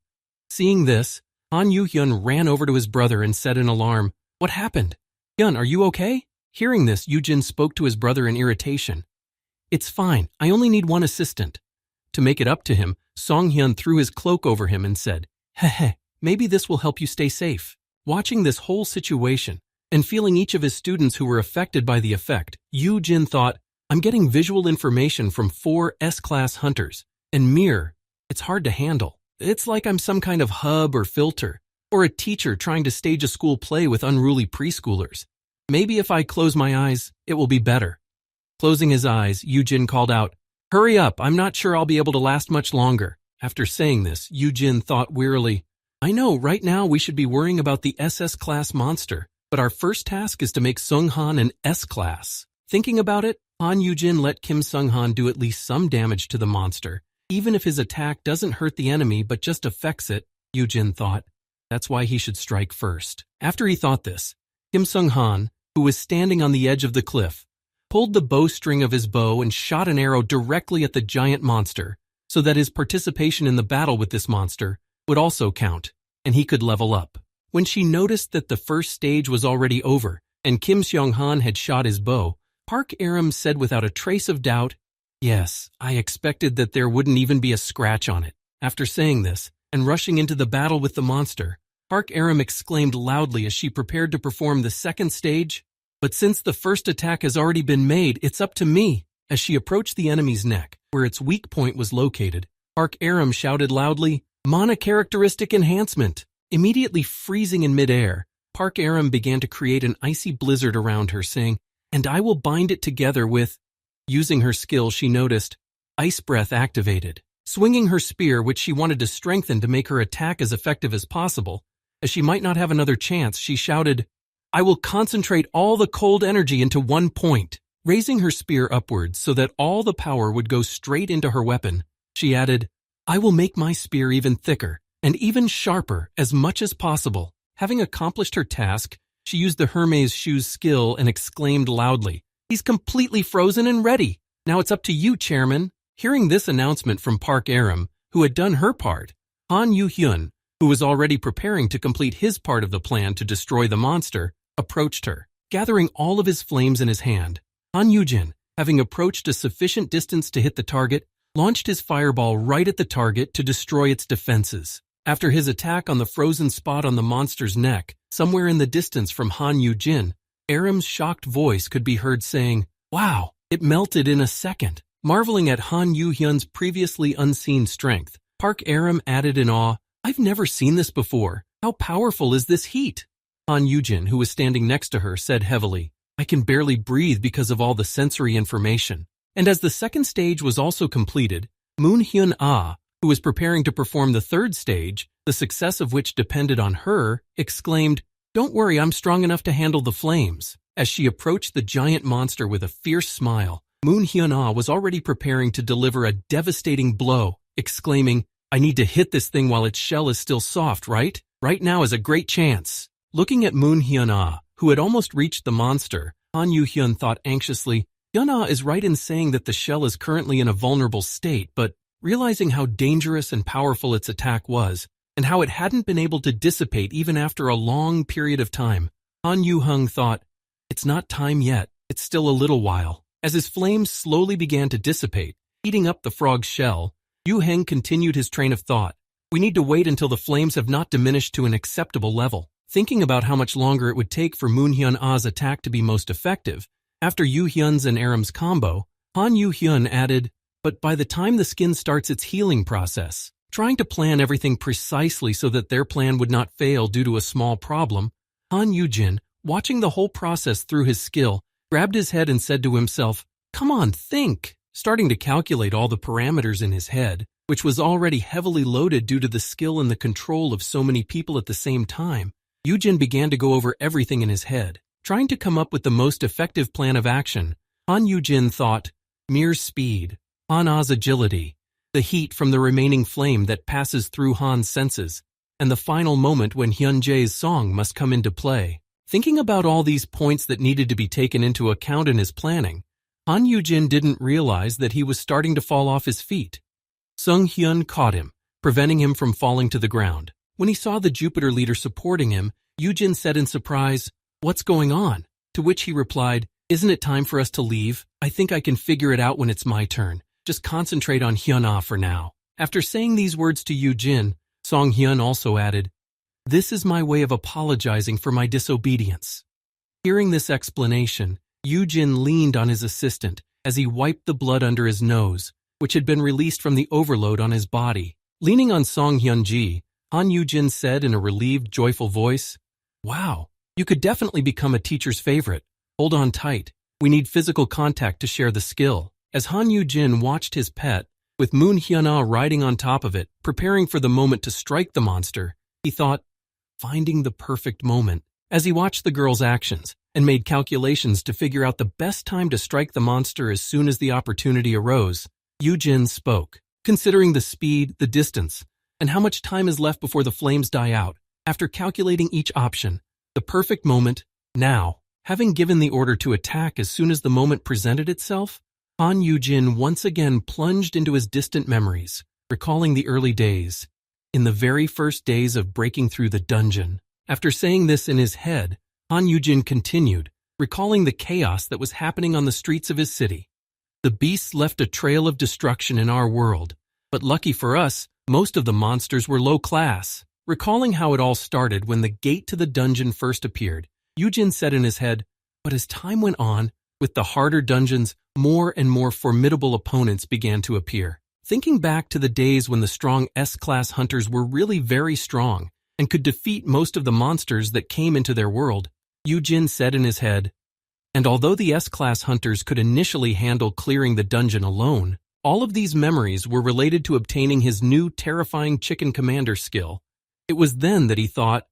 Seeing this, Han Yu-hyun ran over to his brother and said in alarm, What happened? Hyun, are you okay? Hearing this, Yujin spoke to his brother in irritation. It's fine, I only need one assistant. To make it up to him, Song Hyun threw his cloak over him and said, Heh, maybe this will help you stay safe. Watching this whole situation and feeling each of his students who were affected by the effect, Yujin thought, I'm getting visual information from 4 S-class hunters, and Mir, it's hard to handle. It's like I'm some kind of hub or filter, or a teacher trying to stage a school play with unruly preschoolers. Maybe if I close my eyes, it will be better. Closing his eyes, Yujin called out, Hurry up, I'm not sure I'll be able to last much longer. After saying this, Yujin thought wearily, I know right now we should be worrying about the SS-class monster, but our first task is to make Sung-han an S-class. Thinking about it, Han Yujin let Kim Sung-han do at least some damage to the monster. Even if his attack doesn't hurt the enemy but just affects it, Yujin thought. That's why he should strike first. After he thought this, Kim Sung-han, who was standing on the edge of the cliff, pulled the bowstring of his bow and shot an arrow directly at the giant monster, so that his participation in the battle with this monster would also count, and he could level up. When she noticed that the first stage was already over and Kim Seong-han had shot his bow, Park Aram said without a trace of doubt, Yes, I expected that there wouldn't even be a scratch on it. After saying this, and rushing into the battle with the monster, Park Aram exclaimed loudly as she prepared to perform the second stage, But since the first attack has already been made, it's up to me. As she approached the enemy's neck, where its weak point was located, Park Aram shouted loudly, Mana characteristic enhancement. Immediately freezing in midair, Park Aram began to create an icy blizzard around her, saying, And I will bind it together with... Using her skill, she noticed, Ice Breath activated. Swinging her spear, which she wanted to strengthen to make her attack as effective as possible, as she might not have another chance, she shouted, I will concentrate all the cold energy into one point. Raising her spear upwards so that all the power would go straight into her weapon, she added, I will make my spear even thicker and even sharper as much as possible. Having accomplished her task, she used the Hermes shoe's skill and exclaimed loudly, "He's completely frozen and ready. Now it's up to you, Chairman." Hearing this announcement from Park Aram, who had done her part, Han Yugin, who was already preparing to complete his part of the plan to destroy the monster, approached her, gathering all of his flames in his hand. Han Yugin, having approached a sufficient distance to hit the target, launched his fireball right at the target to destroy its defenses. After his attack on the frozen spot on the monster's neck, somewhere in the distance from Han Yugin, Aram's shocked voice could be heard saying, "Wow, it melted in a second." Marveling at Han Yuhyun's previously unseen strength, Park Aram added in awe, "I've never seen this before. How powerful is this heat?" Han Yugin, who was standing next to her, said heavily, "I can barely breathe because of all the sensory information." And as the second stage was also completed, Moon Hyun Ah, who was preparing to perform the third stage, the success of which depended on her, exclaimed, "Don't worry, I'm strong enough to handle the flames." As she approached the giant monster with a fierce smile, Moon Hyun Ah was already preparing to deliver a devastating blow, exclaiming, "I need to hit this thing while its shell is still soft, right? Right now is a great chance." Looking at Moon Hyun Ah, who had almost reached the monster, Han Yu-hyun thought anxiously, Hyun Ah is right in saying that the shell is currently in a vulnerable state, but realizing how dangerous and powerful its attack was, and how it hadn't been able to dissipate even after a long period of time, Han Yu-hung thought, "It's not time yet, it's still a little while." As his flames slowly began to dissipate, heating up the frog's shell, Yu-heng continued his train of thought. "We need to wait until the flames have not diminished to an acceptable level." Thinking about how much longer it would take for Moon Hyun Ah's attack to be most effective, after Yu-hyun's and Aram's combo, Han Yu-hyun added, "But by the time the skin starts its healing process," trying to plan everything precisely so that their plan would not fail due to a small problem, Han Yugin, watching the whole process through his skill, grabbed his head and said to himself, "Come on, think." Starting to calculate all the parameters in his head, which was already heavily loaded due to the skill and the control of so many people at the same time, Yujin began to go over everything in his head, trying to come up with the most effective plan of action. Han Yujin thought, Mir's speed, Han Ah's agility, the heat from the remaining flame that passes through Han's senses, and the final moment when Hyun Jae's song must come into play. Thinking about all these points that needed to be taken into account in his planning, Han Yujin didn't realize that he was starting to fall off his feet. Sung Hyun caught him, preventing him from falling to the ground. When he saw the Jupiter leader supporting him, Yujin said in surprise, "What's going on?" To which he replied, "Isn't it time for us to leave? I think I can figure it out when it's my turn. Just concentrate on Hyun Ah for now." After saying these words to Yujin, Song Hyun also added, "This is my way of apologizing for my disobedience." Hearing this explanation, Yujin leaned on his assistant as he wiped the blood under his nose, which had been released from the overload on his body. Leaning on Song Hyun-ji, Han Yujin said in a relieved, joyful voice, "Wow, you could definitely become a teacher's favorite. Hold on tight. We need physical contact to share the skill." As Han Yujin watched his pet, with Moon Hyun Ah riding on top of it, preparing for the moment to strike the monster, he thought, finding the perfect moment. As he watched the girl's actions and made calculations to figure out the best time to strike the monster as soon as the opportunity arose, Yujin spoke. Considering the speed, the distance, and how much time is left before the flames die out, after calculating each option, the perfect moment, now. Having given the order to attack as soon as the moment presented itself, Han Yujin once again plunged into his distant memories, recalling the early days, in the very first days of breaking through the dungeon. After saying this in his head, Han Yujin continued, recalling the chaos that was happening on the streets of his city. The beasts left a trail of destruction in our world, but lucky for us, most of the monsters were low class. Recalling how it all started when the gate to the dungeon first appeared, Yujin said in his head, but as time went on, with the harder dungeons, more and more formidable opponents began to appear. Thinking back to the days when the strong S-class hunters were really very strong and could defeat most of the monsters that came into their world, Yujin said in his head, and although the S-class hunters could initially handle clearing the dungeon alone, all of these memories were related to obtaining his new terrifying chicken commander skill. It was then that he thought,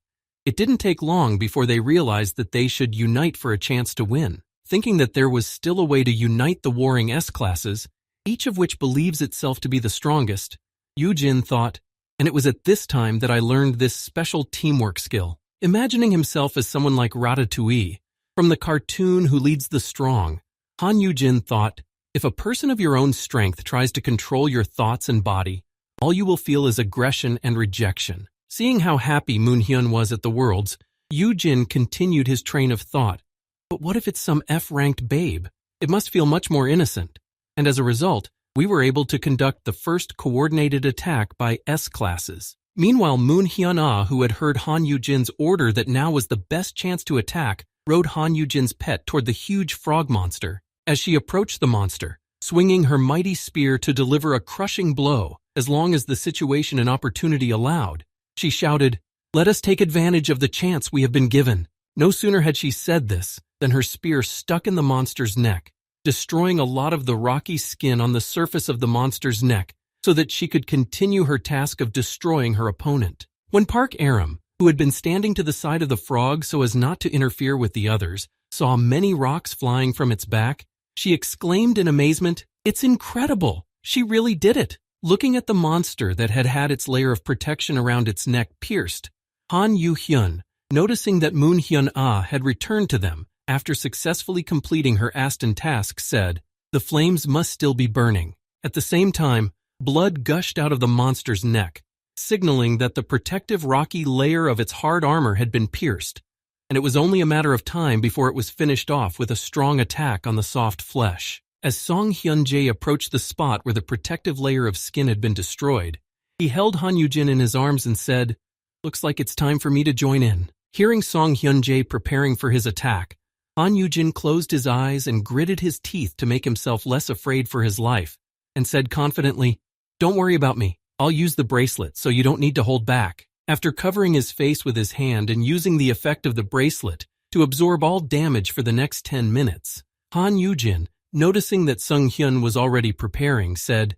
it didn't take long before they realized that they should unite for a chance to win. Thinking that there was still a way to unite the warring S-classes, each of which believes itself to be the strongest, Yujin thought, and it was at this time that I learned this special teamwork skill. Imagining himself as someone like Ratatouille, from the cartoon Who Leads the Strong, Han Yugin thought, if a person of your own strength tries to control your thoughts and body, all you will feel is aggression and rejection. Seeing how happy Moon-hyun was at the Worlds, Yujin continued his train of thought. But what if it's some F-ranked babe? It must feel much more innocent. And as a result, we were able to conduct the first coordinated attack by S-classes. Meanwhile, Moon-hyun-ah, who had heard Han Yujin's order that now was the best chance to attack, rode Han Yujin's pet toward the huge frog monster. As she approached the monster, swinging her mighty spear to deliver a crushing blow, as long as the situation and opportunity allowed, she shouted, "Let us take advantage of the chance we have been given." No sooner had she said this than her spear stuck in the monster's neck, destroying a lot of the rocky skin on the surface of the monster's neck so that she could continue her task of destroying her opponent. When Park Aram, who had been standing to the side of the frog so as not to interfere with the others, saw many rocks flying from its back, she exclaimed in amazement, "It's incredible! She really did it!" Looking at the monster that had had its layer of protection around its neck pierced, Han Yu-hyun, noticing that Moon-hyun-ah had returned to them after successfully completing her Aston task, said, "The flames must still be burning." At the same time, blood gushed out of the monster's neck, signaling that the protective rocky layer of its hard armor had been pierced, and it was only a matter of time before it was finished off with a strong attack on the soft flesh. As Song Hyun-jae approached the spot where the protective layer of skin had been destroyed, he held Han Yujin in his arms and said, "Looks like it's time for me to join in." Hearing Song Hyun-jae preparing for his attack, Han Yujin closed his eyes and gritted his teeth to make himself less afraid for his life, and said confidently, "Don't worry about me. I'll use the bracelet so you don't need to hold back." After covering his face with his hand and using the effect of the bracelet to absorb all damage for the next 10 minutes, Han Yujin, noticing that Sung Hyun was already preparing, said,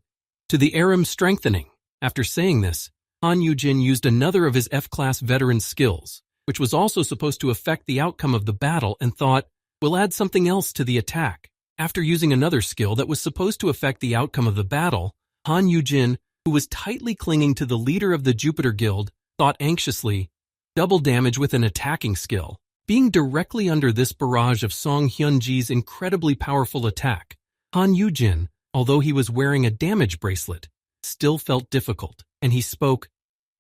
"To the Aram strengthening." After saying this, Han Yujin used another of his F-class veteran skills, which was also supposed to affect the outcome of the battle, and thought, "We'll add something else to the attack." After using another skill that was supposed to affect the outcome of the battle, Han Yujin, who was tightly clinging to the leader of the Jupiter Guild, thought anxiously, "Double damage with an attacking skill." Being directly under this barrage of Song Hyun-jae's incredibly powerful attack, Han Yujin, although he was wearing a damage bracelet, still felt difficult, and he spoke,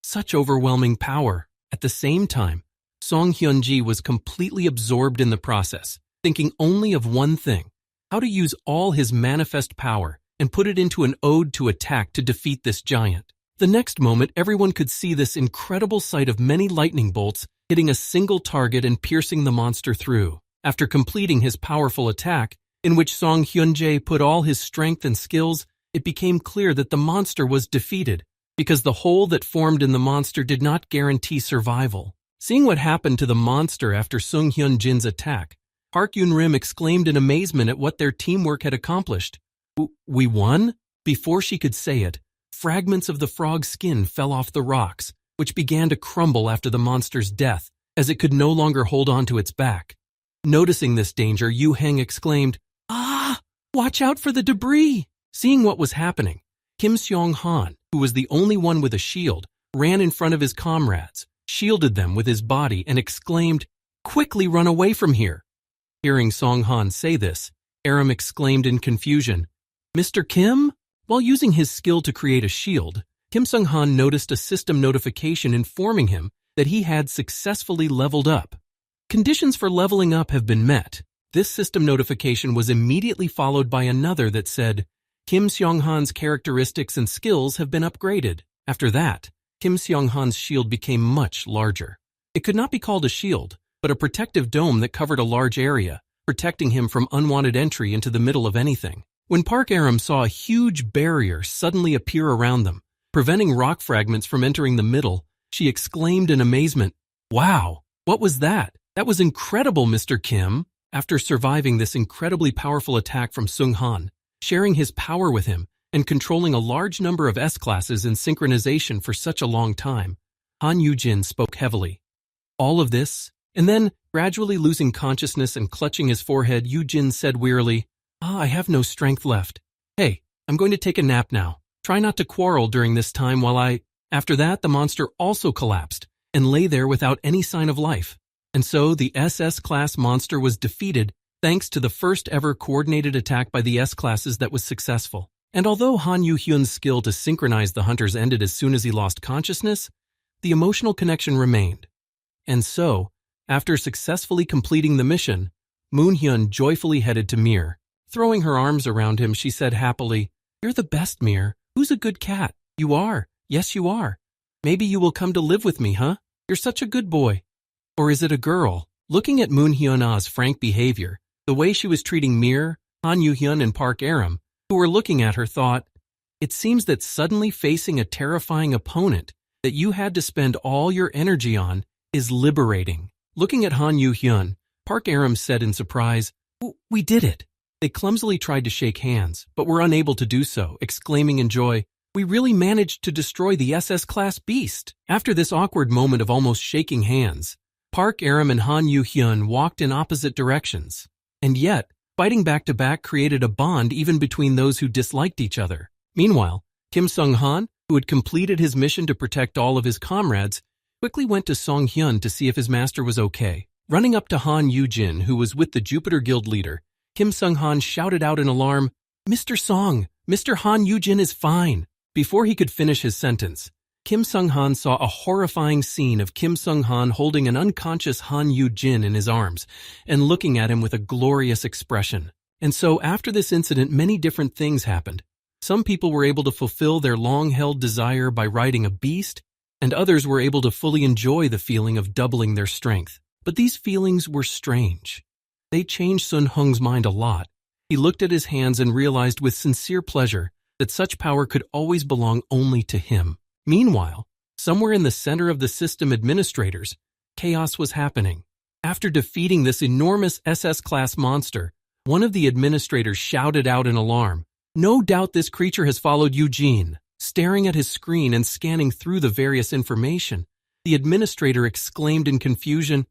"Such overwhelming power." At the same time, Song Hyun-jae was completely absorbed in the process, thinking only of one thing, how to use all his manifest power and put it into an ode to attack to defeat this giant. The next moment, everyone could see this incredible sight of many lightning bolts hitting a single target and piercing the monster through. After completing his powerful attack, in which Song Hyun-jae put all his strength and skills, it became clear that the monster was defeated, because the hole that formed in the monster did not guarantee survival. Seeing what happened to the monster after Sung Hyun-jin's attack, Park Yun-rim exclaimed in amazement at what their teamwork had accomplished. "We won?" Before she could say it, fragments of the frog's skin fell off the rocks, which began to crumble after the monster's death, as it could no longer hold on to its back. Noticing this danger, Yuhun exclaimed, "Ah! Watch out for the debris!" Seeing what was happening, Kim Seong-han, who was the only one with a shield, ran in front of his comrades, shielded them with his body, and exclaimed, "Quickly run away from here!" Hearing Song-han say this, Aram exclaimed in confusion, "Mr. Kim?" While using his skill to create a shield, Kim Sung-han noticed a system notification informing him that he had successfully leveled up. Conditions for leveling up have been met. This system notification was immediately followed by another that said, Kim Seong-han's characteristics and skills have been upgraded. After that, Kim Seong-han's shield became much larger. It could not be called a shield, but a protective dome that covered a large area, protecting him from unwanted entry into the middle of anything. When Park Aram saw a huge barrier suddenly appear around them, preventing rock fragments from entering the middle, she exclaimed in amazement, "Wow, what was that? That was incredible, Mr. Kim." After surviving this incredibly powerful attack from Sung-han, sharing his power with him, and controlling a large number of S-classes in synchronization for such a long time, Han Yujin spoke heavily. All of this, and then, gradually losing consciousness and clutching his forehead, Yujin said wearily, "I have no strength left. Hey, I'm going to take a nap now. Try not to quarrel during this time while I..." After that, the monster also collapsed, and lay there without any sign of life. And so the SS-class monster was defeated thanks to the first ever coordinated attack by the S-classes that was successful. And although Han Yuhyun's skill to synchronize the hunters ended as soon as he lost consciousness, the emotional connection remained. And so, after successfully completing the mission, Moon-hyun joyfully headed to Mir. Throwing her arms around him, she said happily, "You're the best, Mir. Who's a good cat? You are. Yes, you are. Maybe you will come to live with me, huh? You're such a good boy." Or is it a girl? Looking at Moon-hyun's frank behavior, the way she was treating Mir, Han Yuhyun, and Park Aram, who were looking at her, thought, it seems that suddenly facing a terrifying opponent that you had to spend all your energy on is liberating. Looking at Han Yuhyun, Park Aram said in surprise, "We did it." They clumsily tried to shake hands, but were unable to do so, exclaiming in joy, "We really managed to destroy the SS-class beast." After this awkward moment of almost shaking hands, Park Aram and Han Yuhyun walked in opposite directions. And yet, fighting back-to-back created a bond even between those who disliked each other. Meanwhile, Kim Sung-han, who had completed his mission to protect all of his comrades, quickly went to Song-hyun to see if his master was okay. Running up to Han Yugin, who was with the Jupiter Guild leader, Kim Sung-han shouted out in alarm, "Mr. Song, Mr. Han Yugin is fine." Before he could finish his sentence, Kim Sung-han saw a horrifying scene of Kim Sung-han holding an unconscious Han Yugin in his arms and looking at him with a glorious expression. And so after this incident, many different things happened. Some people were able to fulfill their long-held desire by riding a beast, and others were able to fully enjoy the feeling of doubling their strength. But these feelings were strange. They changed Sun Hung's mind a lot. He looked at his hands and realized with sincere pleasure that such power could always belong only to him. Meanwhile, somewhere in the center of the system administrators, chaos was happening. After defeating this enormous SS-class monster, one of the administrators shouted out in alarm, "No doubt this creature has followed Eugene." Staring at his screen and scanning through the various information, the administrator exclaimed in confusion,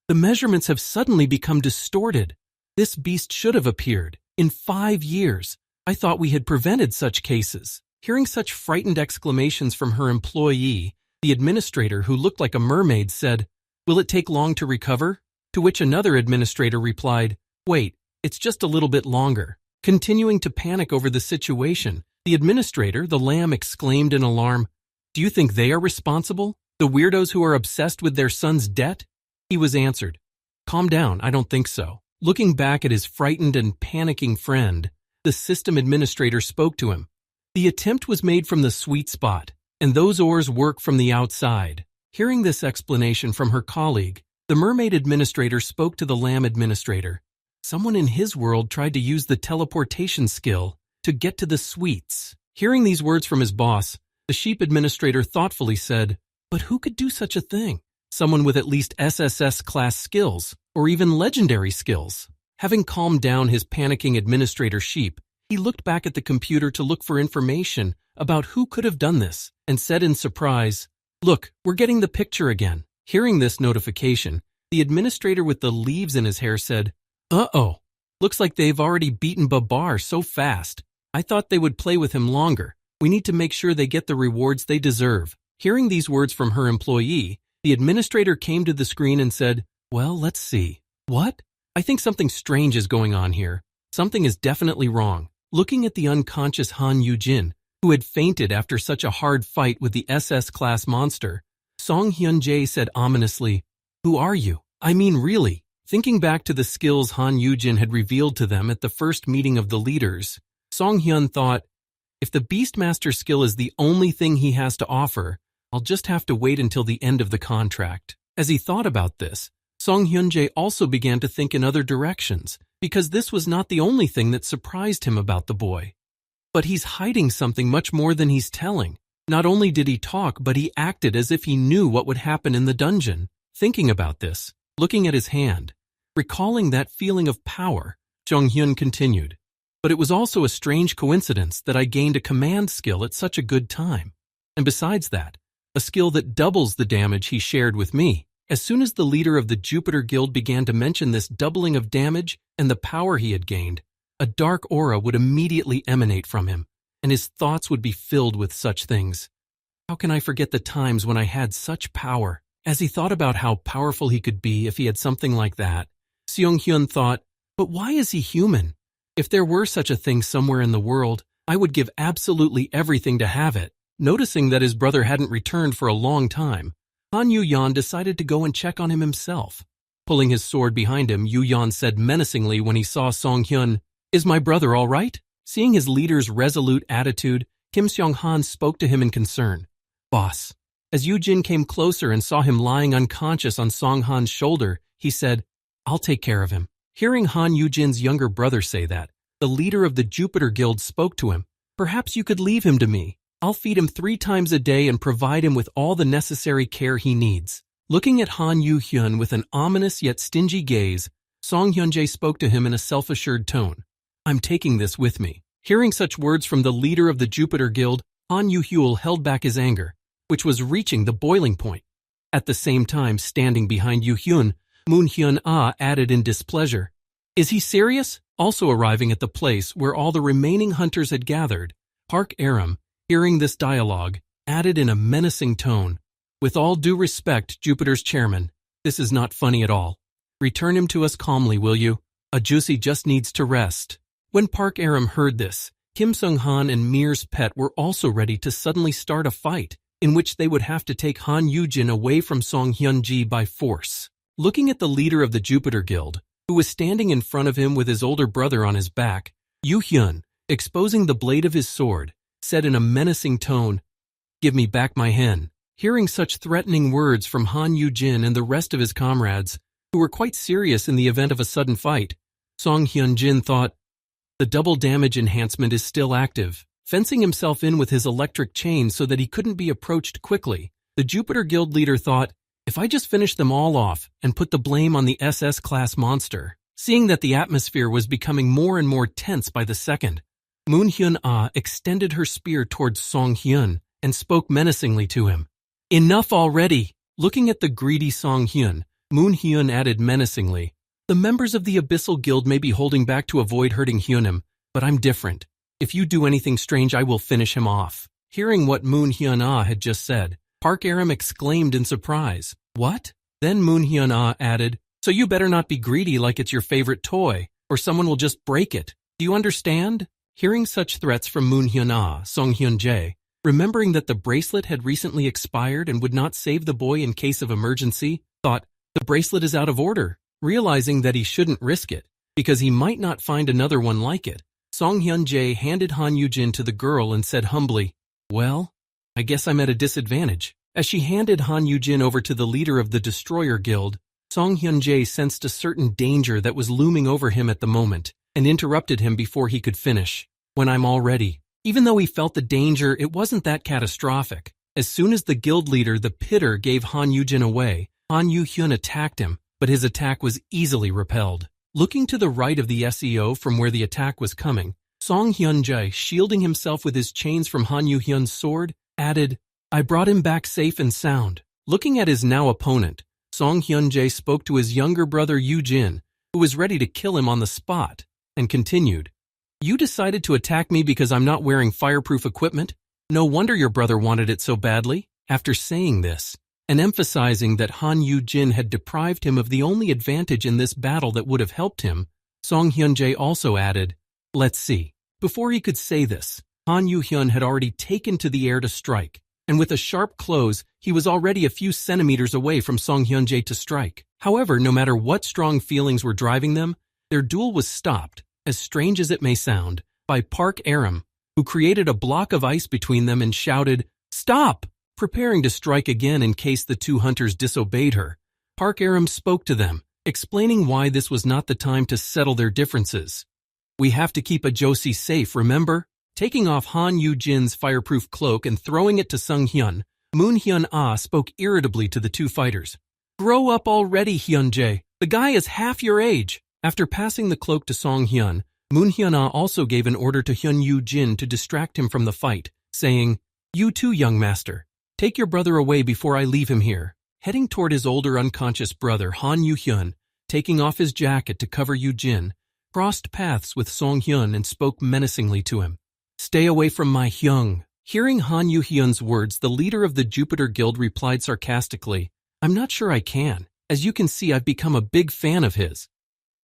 "The measurements have suddenly become distorted. This beast should have appeared. In 5 years, I thought we had prevented such cases." Hearing such frightened exclamations from her employee, the administrator, who looked like a mermaid, said, "Will it take long to recover?" To which another administrator replied, "Wait, it's just a little bit longer." Continuing to panic over the situation, the administrator, the lamb, exclaimed in alarm, "Do you think they are responsible? The weirdos who are obsessed with their son's debt?" He was answered, "Calm down, I don't think so." Looking back at his frightened and panicking friend, the system administrator spoke to him. "The attempt was made from the sweet spot, and those ores work from the outside." Hearing this explanation from her colleague, the mermaid administrator spoke to the lamb administrator. Someone in his world tried to use the teleportation skill to get to the sweets. Hearing these words from his boss, the sheep administrator thoughtfully said, "But who could do such a thing? Someone with at least SSS-class skills, or even legendary skills." Having calmed down his panicking administrator sheep, he looked back at the computer to look for information about who could have done this, and said in surprise, "Look, we're getting the picture again." Hearing this notification, the administrator with the leaves in his hair said, "Uh-oh, looks like they've already beaten Babar so fast. I thought they would play with him longer. We need to make sure they get the rewards they deserve." Hearing these words from her employee, the administrator came to the screen and said, "Well, let's see. What? I think something strange is going on here. Something is definitely wrong." Looking at the unconscious Han Yugin, who had fainted after such a hard fight with the SS-class monster, Song Hyun-jae said ominously, "Who are you? I mean, really?" Thinking back to the skills Han Yugin had revealed to them at the first meeting of the leaders, Song Hyun thought, if the Beastmaster skill is the only thing he has to offer, I'll just have to wait until the end of the contract. As he thought about this, Song Hyun-jae also began to think in other directions, because this was not the only thing that surprised him about the boy. But he's hiding something much more than he's telling. Not only did he talk, but he acted as if he knew what would happen in the dungeon. Thinking about this, looking at his hand, recalling that feeling of power, Jung-hyun continued, "But it was also a strange coincidence that I gained a command skill at such a good time. And besides that, a skill that doubles the damage he shared with me." As soon as the leader of the Jupiter Guild began to mention this doubling of damage and the power he had gained, a dark aura would immediately emanate from him, and his thoughts would be filled with such things. "How can I forget the times when I had such power?" As he thought about how powerful he could be if he had something like that, Seong-hyun thought, but why is he human? If there were such a thing somewhere in the world, I would give absolutely everything to have it. Noticing that his brother hadn't returned for a long time, Han Yugin decided to go and check on him himself. Pulling his sword behind him, Yugin said menacingly when he saw Song-hyun, "Is my brother all right?" Seeing his leader's resolute attitude, Kim Seong-han spoke to him in concern. "Boss." As Yujin came closer and saw him lying unconscious on Song-han's shoulder, he said, "I'll take care of him." Hearing Han Yujin's younger brother say that, the leader of the Jupiter Guild spoke to him. "Perhaps you could leave him to me. I'll feed him 3 times a day and provide him with all the necessary care he needs." Looking at Han Yu-hyun with an ominous yet stingy gaze, Song Hyun-jae spoke to him in a self-assured tone. "I'm taking this with me." Hearing such words from the leader of the Jupiter Guild, Han Yu-hyul held back his anger, which was reaching the boiling point. At the same time, standing behind Yu-hyun, Moon-hyun-ah added in displeasure, "Is he serious?" Also arriving at the place where all the remaining hunters had gathered, Park Aram, hearing this dialogue, added in a menacing tone, "With all due respect, Jupiter's chairman, this is not funny at all. Return him to us calmly, will you? A juicy just needs to rest." When Park Aram heard this, Kim Sung-han and Mir's pet were also ready to suddenly start a fight, in which they would have to take Han Yujin away from Song Hyun-ji by force. Looking at the leader of the Jupiter Guild, who was standing in front of him with his older brother on his back, Yuhun, exposing the blade of his sword, said in a menacing tone, "Give me back my hen." Hearing such threatening words from Han Yujin and the rest of his comrades, who were quite serious in the event of a sudden fight, Song Hyun-jin thought, the double damage enhancement is still active. Fencing himself in with his electric chain so that he couldn't be approached quickly, the Jupiter Guild leader thought, if I just finish them all off and put the blame on the SS-class monster. Seeing that the atmosphere was becoming more and more tense by the second, Moon-hyun-ah extended her spear towards Song-hyun and spoke menacingly to him. "Enough already!" Looking at the greedy Song-hyun, Moon-hyun added menacingly, "The members of the Abyssal Guild may be holding back to avoid hurting Hyunim, but I'm different. If you do anything strange, I will finish him off." Hearing what Moon-hyun-ah had just said, Park Aram exclaimed in surprise, "What?" Then Moon-hyun-ah added, "So you better not be greedy like it's your favorite toy, or someone will just break it. Do you understand?" Hearing such threats from Moon-hyun-ah, Song Hyun-jae, remembering that the bracelet had recently expired and would not save the boy in case of emergency, thought, the bracelet is out of order. Realizing that he shouldn't risk it, because he might not find another one like it, Song Hyun-jae handed Han Yujin to the girl and said humbly, "Well, I guess I'm at a disadvantage." As she handed Han Yujin over to the leader of the Destroyer Guild, Song Hyun-jae sensed a certain danger that was looming over him at the moment, and interrupted him before he could finish. "When I'm all ready." Even though he felt the danger, it wasn't that catastrophic. As soon as the guild leader, the Pitter, gave Han Yujin away, Han Yu-hyun attacked him, but his attack was easily repelled. Looking to the right of the SEO from where the attack was coming, Song Hyun-jae, shielding himself with his chains from Han Yu-hyun's sword, added, "I brought him back safe and sound." Looking at his now opponent, Song Hyun-jae spoke to his younger brother Yu-jin, who was ready to kill him on the spot, and continued, "You decided to attack me because I'm not wearing fireproof equipment? No wonder your brother wanted it so badly." After saying this, and emphasizing that Han Yujin had deprived him of the only advantage in this battle that would have helped him, Song Hyun-jae also added, "Let's see." Before he could say this, Han Yu-hyun had already taken to the air to strike, and with a sharp close, he was already a few centimeters away from Song Hyun-jae to strike. However, no matter what strong feelings were driving them, their duel was stopped, as strange as it may sound, by Park Aram, who created a block of ice between them and shouted, "Stop!" Preparing to strike again in case the two hunters disobeyed her, Park Aram spoke to them, explaining why this was not the time to settle their differences. "We have to keep a Josie safe, remember?" Taking off Han Yujin's fireproof cloak and throwing it to Sung Hyun, Moon-hyun-ah spoke irritably to the two fighters. "Grow up already, Hyun-jae. The guy is half your age." After passing the cloak to Song Hyun, Moon-hyun-ah also gave an order to Hyun Yu-jin to distract him from the fight, saying, "You too, young master. Take your brother away before I leave him here." Heading toward his older unconscious brother, Han Yu-hyun, taking off his jacket to cover Yu-jin, crossed paths with Song Hyun and spoke menacingly to him. "Stay away from my Hyung." Hearing Han Yu-hyun's words, the leader of the Jupiter Guild replied sarcastically, I'm not sure I can. As you can see, I've become a big fan of his.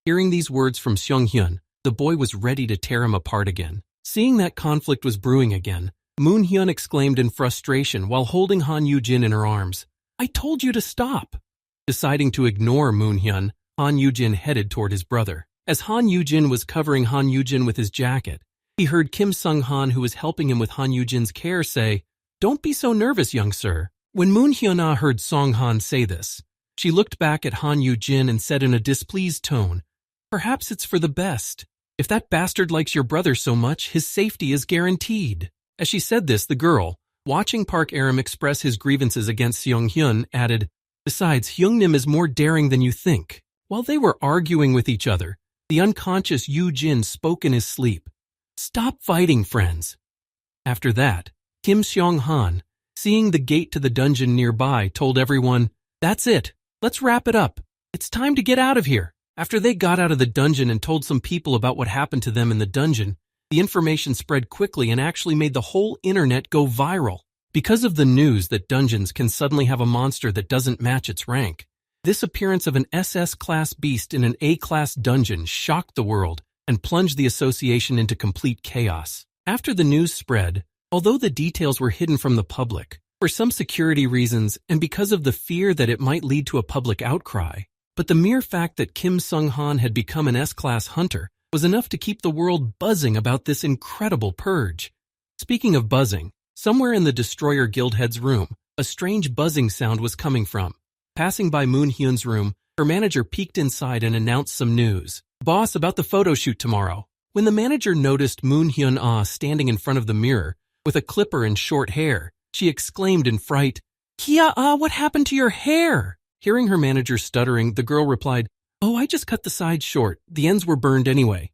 Hearing these words from Seung-hyun, the boy was ready to tear him apart again. Seeing that conflict was brewing again, Moon-hyun exclaimed in frustration while holding Han Yugin in her arms, I told you to stop. Deciding to ignore Moon-hyun, Han Yugin headed toward his brother. As Han Yugin was covering Han Yugin with his jacket, he heard Kim Sung-han, who was helping him with Han Yujin's care, say, Don't be so nervous, young sir. When Moon-hyun heard Song-han say this, she looked back at Han Yugin and said in a displeased tone, Perhaps it's for the best. If that bastard likes your brother so much, his safety is guaranteed. As she said this, the girl, watching Park Aram express his grievances against Seung-hyun, added, Besides, Hyung-nim is more daring than you think. While they were arguing with each other, the unconscious Yu-jin spoke in his sleep. Stop fighting, friends. After that, Kim Seong-han, seeing the gate to the dungeon nearby, told everyone, That's it. Let's wrap it up. It's time to get out of here. After they got out of the dungeon and told some people about what happened to them in the dungeon, the information spread quickly and actually made the whole internet go viral. Because of the news that dungeons can suddenly have a monster that doesn't match its rank, this appearance of an SS-class beast in an A-class dungeon shocked the world and plunged the association into complete chaos. After the news spread, although the details were hidden from the public, for some security reasons and because of the fear that it might lead to a public outcry, but the mere fact that Kim Sung-han had become an S-class hunter was enough to keep the world buzzing about this incredible purge. Speaking of buzzing, somewhere in the Destroyer Guildhead's room, a strange buzzing sound was coming from. Passing by Moon-hyun's room, her manager peeked inside and announced some news. Boss, about the photo shoot tomorrow. When the manager noticed Moon-hyun standing in front of the mirror with a clipper and short hair, she exclaimed in fright, Kia, what happened to your hair? Hearing her manager stuttering, the girl replied, Oh, I just cut the sides short. The ends were burned anyway.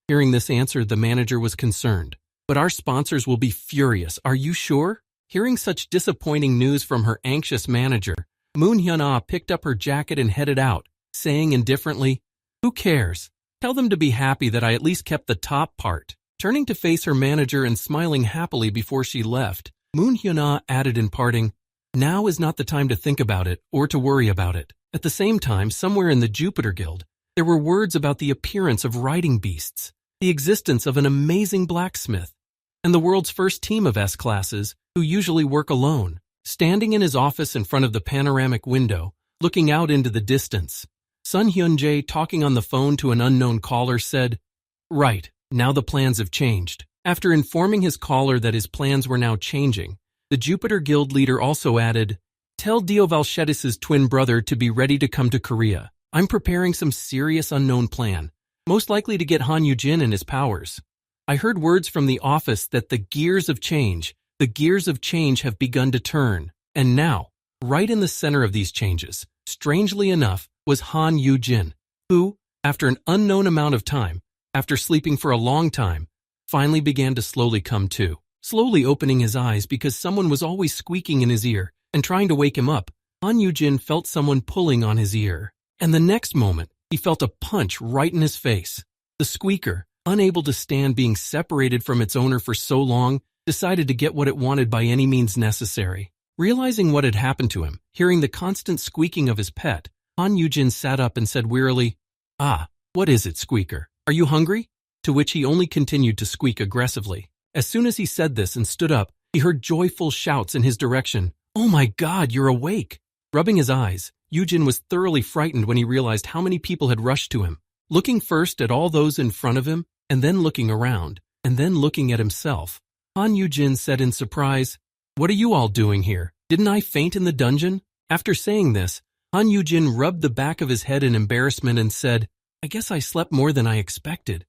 Hearing this answer, the manager was concerned. But our sponsors will be furious. Are you sure? Hearing such disappointing news from her anxious manager, Moon-hyun picked up her jacket and headed out, saying indifferently, Who cares? Tell them to be happy that I at least kept the top part. Turning to face her manager and smiling happily before she left, Moon-hyun added in parting, Now is not the time to think about it or to worry about it. At the same time, somewhere in the Jupiter Guild, there were words about the appearance of riding beasts, the existence of an amazing blacksmith, and the world's first team of S-classes who usually work alone. Standing in his office in front of the panoramic window, looking out into the distance, Sun Hyun-jae, talking on the phone to an unknown caller, said, Right, now the plans have changed. After informing his caller that his plans were now changing, the Jupiter Guild leader also added, Tell Dio Valchedis's twin brother to be ready to come to Korea. I'm preparing some serious unknown plan, most likely to get Han Yugin and his powers. I heard words from the office that the gears of change have begun to turn. And now, right in the center of these changes, strangely enough, was Han Yugin, who, after an unknown amount of time, after sleeping for a long time, finally began to slowly come to. Slowly opening his eyes because someone was always squeaking in his ear and trying to wake him up, Han Yugin felt someone pulling on his ear. And the next moment, he felt a punch right in his face. The squeaker, unable to stand being separated from its owner for so long, decided to get what it wanted by any means necessary. Realizing what had happened to him, hearing the constant squeaking of his pet, Han Yugin sat up and said wearily, What is it, squeaker? Are you hungry? To which he only continued to squeak aggressively. As soon as he said this and stood up, he heard joyful shouts in his direction. Oh my God, you're awake! Rubbing his eyes, Yugin was thoroughly frightened when he realized how many people had rushed to him. Looking first at all those in front of him, and then looking around, and then looking at himself, Han Yugin said in surprise, What are you all doing here? Didn't I faint in the dungeon? After saying this, Han Yugin rubbed the back of his head in embarrassment and said, I guess I slept more than I expected.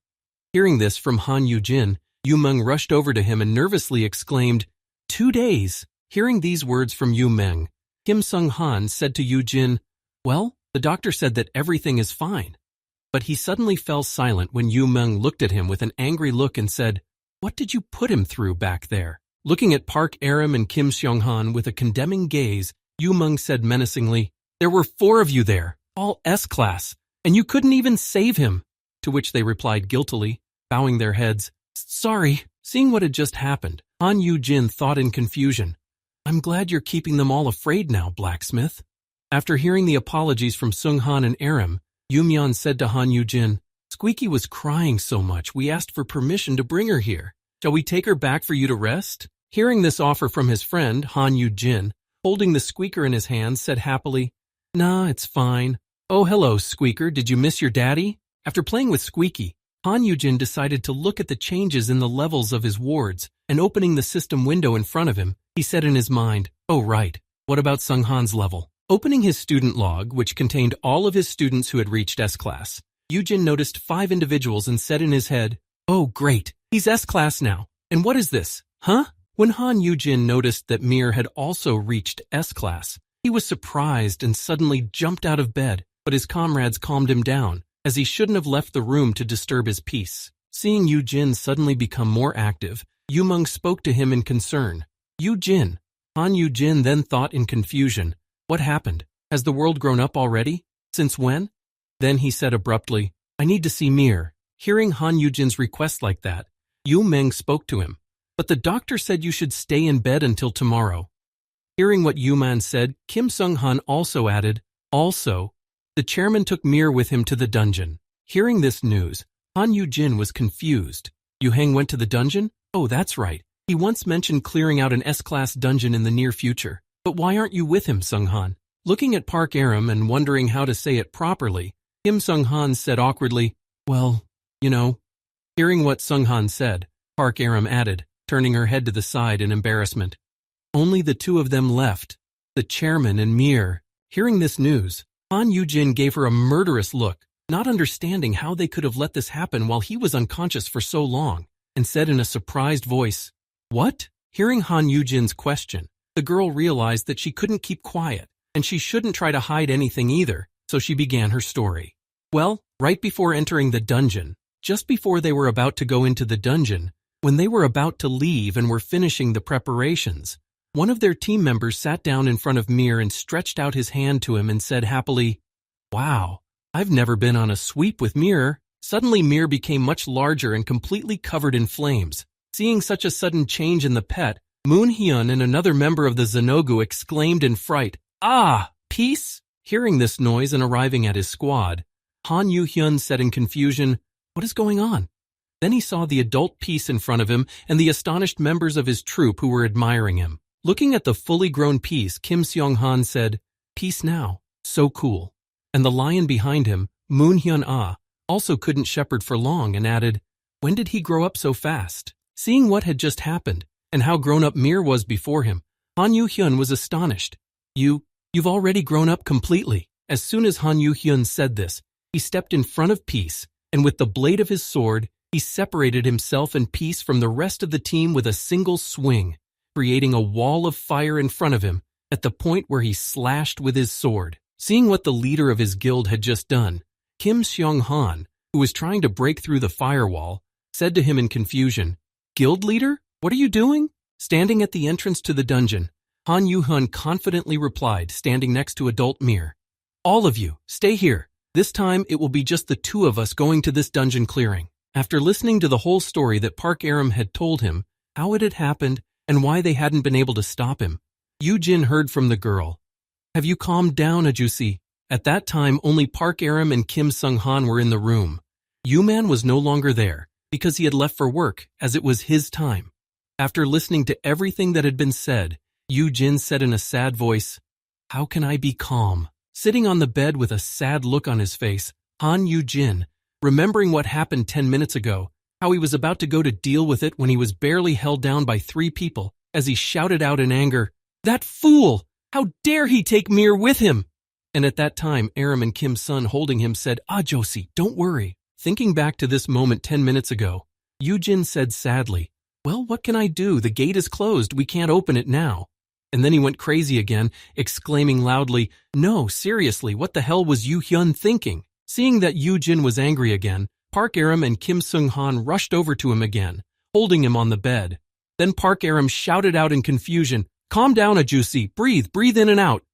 Hearing this from Han Yugin, Yu-meng rushed over to him and nervously exclaimed, 2 days. Hearing these words from Yu-meng, Kim Sung-han said to Yugin, Well, the doctor said that everything is fine. But he suddenly fell silent when Yu-meng looked at him with an angry look and said, What did you put him through back there? Looking at Park Aram and Kim Seong-han with a condemning gaze, Yu-meng said menacingly, There were 4 of you there, all S-class, and you couldn't even save him. To which they replied guiltily, bowing their heads, Sorry. Seeing what had just happened, Han Yugin thought in confusion, I'm glad you're keeping them all afraid now, blacksmith. After hearing the apologies from Sung-han and Aram, Yumyeon said to Han Yugin, Squeaky was crying so much we asked for permission to bring her here. Shall we take her back for you to rest? Hearing this offer from his friend, Han Yugin, holding the squeaker in his hands, said happily, Nah, it's fine. Oh, hello, Squeaker. Did you miss your daddy? After playing with Squeaky, Han Yugin decided to look at the changes in the levels of his wards, and opening the system window in front of him, he said in his mind, Oh, right. What about Sung-han's level? Opening his student log, which contained all of his students who had reached S-class, Yujin noticed 5 individuals and said in his head, Oh, great. He's S-class now. And what is this? Huh? When Han Yujin noticed that Mir had also reached S-class, he was surprised and suddenly jumped out of bed, but his comrades calmed him down, as he shouldn't have left the room to disturb his peace. Seeing Yujin suddenly become more active, Yumeng spoke to him in concern. Yujin. Han Yujin then thought in confusion, What happened? Has the world grown up already? Since when? Then he said abruptly, I need to see Mir. Hearing Han Yujin's request like that, Yumeng spoke to him. But the doctor said you should stay in bed until tomorrow. Hearing what Yuman said, Kim Sung-han also added, Also, the chairman took Mir with him to the dungeon. Hearing this news, Han Yujin was confused. Yuheng went to the dungeon? Oh, that's right. He once mentioned clearing out an S-class dungeon in the near future. But why aren't you with him, Sung-han? Looking at Park Aram and wondering how to say it properly, Kim Sung-han said awkwardly, Well, you know. Hearing what Sung-han said, Park Aram added, turning her head to the side in embarrassment. Only the 2 of them left, the chairman and Mir. Hearing this news, Han Yujin gave her a murderous look, not understanding how they could have let this happen while he was unconscious for so long, and said in a surprised voice, What? Hearing Han Yujin's question, the girl realized that she couldn't keep quiet, and she shouldn't try to hide anything either, so she began her story. Well, right before entering the dungeon, just before they were about to go into the dungeon, when they were about to leave and were finishing the preparations, one of their team members sat down in front of Mir and stretched out his hand to him and said happily, Wow, I've never been on a sweep with Mir. Suddenly Mir became much larger and completely covered in flames. Seeing such a sudden change in the pet, Moon-hyun and another member of the Zenogu exclaimed in fright, Ah, peace? Hearing this noise and arriving at his squad, Han Yu-hyun said in confusion, What is going on? Then he saw the adult Peace in front of him and the astonished members of his troop who were admiring him. Looking at the fully grown Peace, Kim Seong-han said, Peace now, so cool. And the lion behind him, Moon-hyun-ah, also couldn't shepherd for long and added, When did he grow up so fast? Seeing what had just happened and how grown up Mir was before him, Han Yu-hyun was astonished. You've already grown up completely. As soon as Han Yu-hyun said this, he stepped in front of Peace, and with the blade of his sword, he separated himself and Peace from the rest of the team with a single swing, creating a wall of fire in front of him at the point where he slashed with his sword. Seeing what the leader of his guild had just done, Kim Seong-han, who was trying to break through the firewall, said to him in confusion, Guild leader? What are you doing? Standing at the entrance to the dungeon, Han Yu-hun confidently replied, standing next to adult Mir, All of you, stay here. This time it will be just the 2 of us going to this dungeon clearing. After listening to the whole story that Park Aram had told him, how it had happened, and why they hadn't been able to stop him, Yu-jin heard from the girl, Have you calmed down, Ajusi? At that time, only Park Aram and Kim Sung-han were in the room. Yu-man was no longer there, because he had left for work, as it was his time. After listening to everything that had been said, Yu-jin said in a sad voice, How can I be calm? Sitting on the bed with a sad look on his face, Han Yu-jin, remembering what happened 10 minutes ago, how he was about to go to deal with it when he was barely held down by 3 people, as he shouted out in anger, That fool! How dare he take Mir with him? And at that time, Aram and Kim's son holding him said, Josie, don't worry. Thinking back to this moment 10 minutes ago, Yu-jin said sadly, Well, what can I do? The gate is closed. We can't open it now. And then he went crazy again, exclaiming loudly, No, seriously, what the hell was Yu-hyun thinking? Seeing that Yu-jin was angry again, Park Aram and Kim Sung-han rushed over to him again, holding him on the bed. Then Park Aram shouted out in confusion, Calm down, Ajusi. Breathe in and out.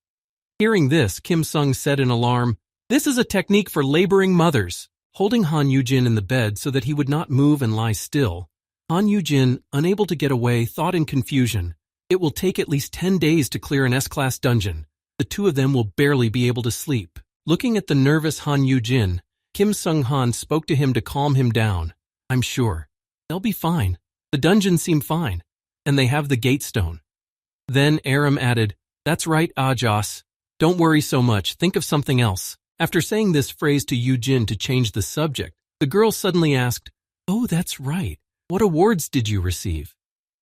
Hearing this, Kim Sung said in alarm, This is a technique for laboring mothers. Holding Han Yu-jin in the bed so that he would not move and lie still, Han Yu-jin, unable to get away, thought in confusion, It will take at least 10 days to clear an S-class dungeon. The two of them will barely be able to sleep. Looking at the nervous Han Yugin, Kim Sung-han spoke to him to calm him down. I'm sure. They'll be fine. The dungeons seem fine. And they have the gate stone. Then Aram added, That's right, Ajas. Don't worry so much. Think of something else. After saying this phrase to Yujin to change the subject, the girl suddenly asked, Oh, that's right. What awards did you receive?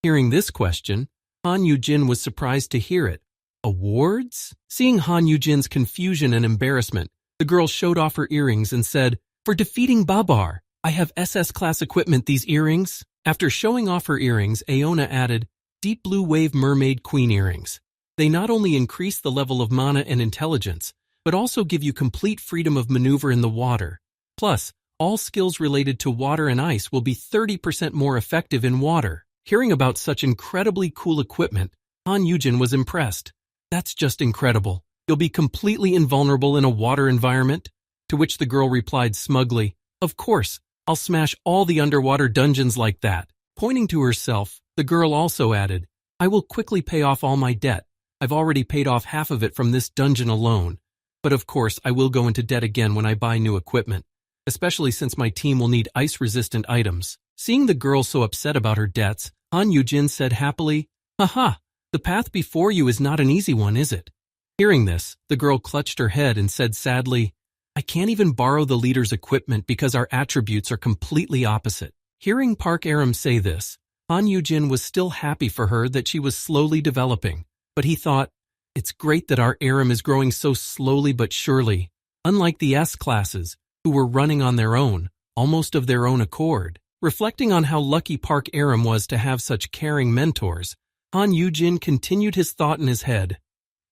Hearing this question, Han Yujin was surprised to hear it. Awards? Seeing Han Yujin's confusion and embarrassment, the girl showed off her earrings and said, For defeating Babar, I have SS-class equipment, these earrings. After showing off her earrings, Aona added, Deep Blue Wave Mermaid Queen earrings. They not only increase the level of mana and intelligence, but also give you complete freedom of maneuver in the water. Plus, all skills related to water and ice will be 30% more effective in water. Hearing about such incredibly cool equipment, Han Yujin was impressed. That's just incredible. You'll be completely invulnerable in a water environment? To which the girl replied smugly, Of course, I'll smash all the underwater dungeons like that. Pointing to herself, the girl also added, I will quickly pay off all my debt. I've already paid off half of it from this dungeon alone. But of course, I will go into debt again when I buy new equipment, especially since my team will need ice-resistant items. Seeing the girl so upset about her debts, Han Yujin said happily, Haha, the path before you is not an easy one, is it? Hearing this, the girl clutched her head and said sadly, I can't even borrow the leader's equipment because our attributes are completely opposite. Hearing Park Aram say this, Han Yujin was still happy for her that she was slowly developing, but he thought, it's great that our Aram is growing so slowly but surely, unlike the S-classes, who were running on their own, almost of their own accord. Reflecting on how lucky Park Aram was to have such caring mentors, Han Yujin continued his thought in his head.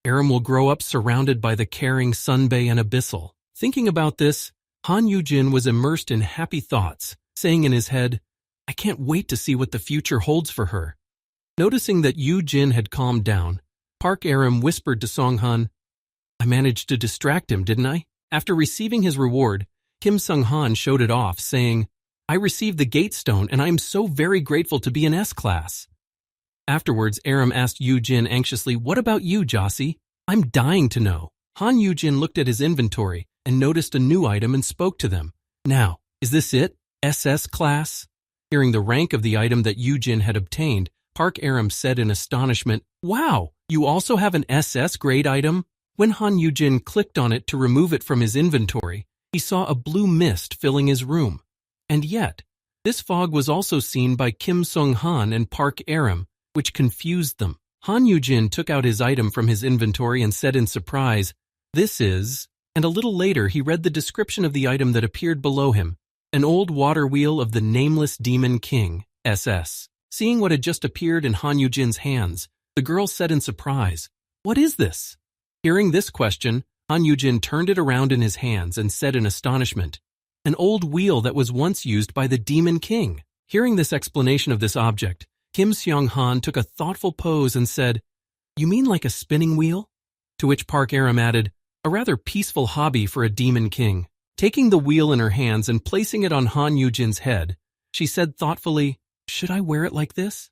Aram will grow up surrounded by the caring Sunbae and Abyssal. Thinking about this, Han Yujin was immersed in happy thoughts, saying in his head, I can't wait to see what the future holds for her. Noticing that Yujin had calmed down, Park Aram whispered to Song-han, I managed to distract him, didn't I? After receiving his reward, Kim Sung-han showed it off, saying, I received the gate stone and I am so very grateful to be an S-class. Afterwards, Aram asked Yujin anxiously, What about you, Jossie? I'm dying to know. Han Yujin looked at his inventory and noticed a new item and spoke to them. Now, is this it? SS class? Hearing the rank of the item that Yujin had obtained, Park Aram said in astonishment, Wow, you also have an SS grade item? When Han Yujin clicked on it to remove it from his inventory, he saw a blue mist filling his room. And yet, this fog was also seen by Kim Sung-han and Park Aram, which confused them. Han Yujin took out his item from his inventory and said in surprise, This is... And a little later he read the description of the item that appeared below him, an old water wheel of the Nameless Demon King, SS. Seeing what had just appeared in Han Yujin's hands, the girl said in surprise, What is this? Hearing this question, Han Yujin turned it around in his hands and said in astonishment, An old wheel that was once used by the Demon King. Hearing this explanation of this object, Kim Seong-han took a thoughtful pose and said, You mean like a spinning wheel? To which Park Aram added, A rather peaceful hobby for a Demon King. Taking the wheel in her hands and placing it on Han Yujin's head, she said thoughtfully, Should I wear it like this?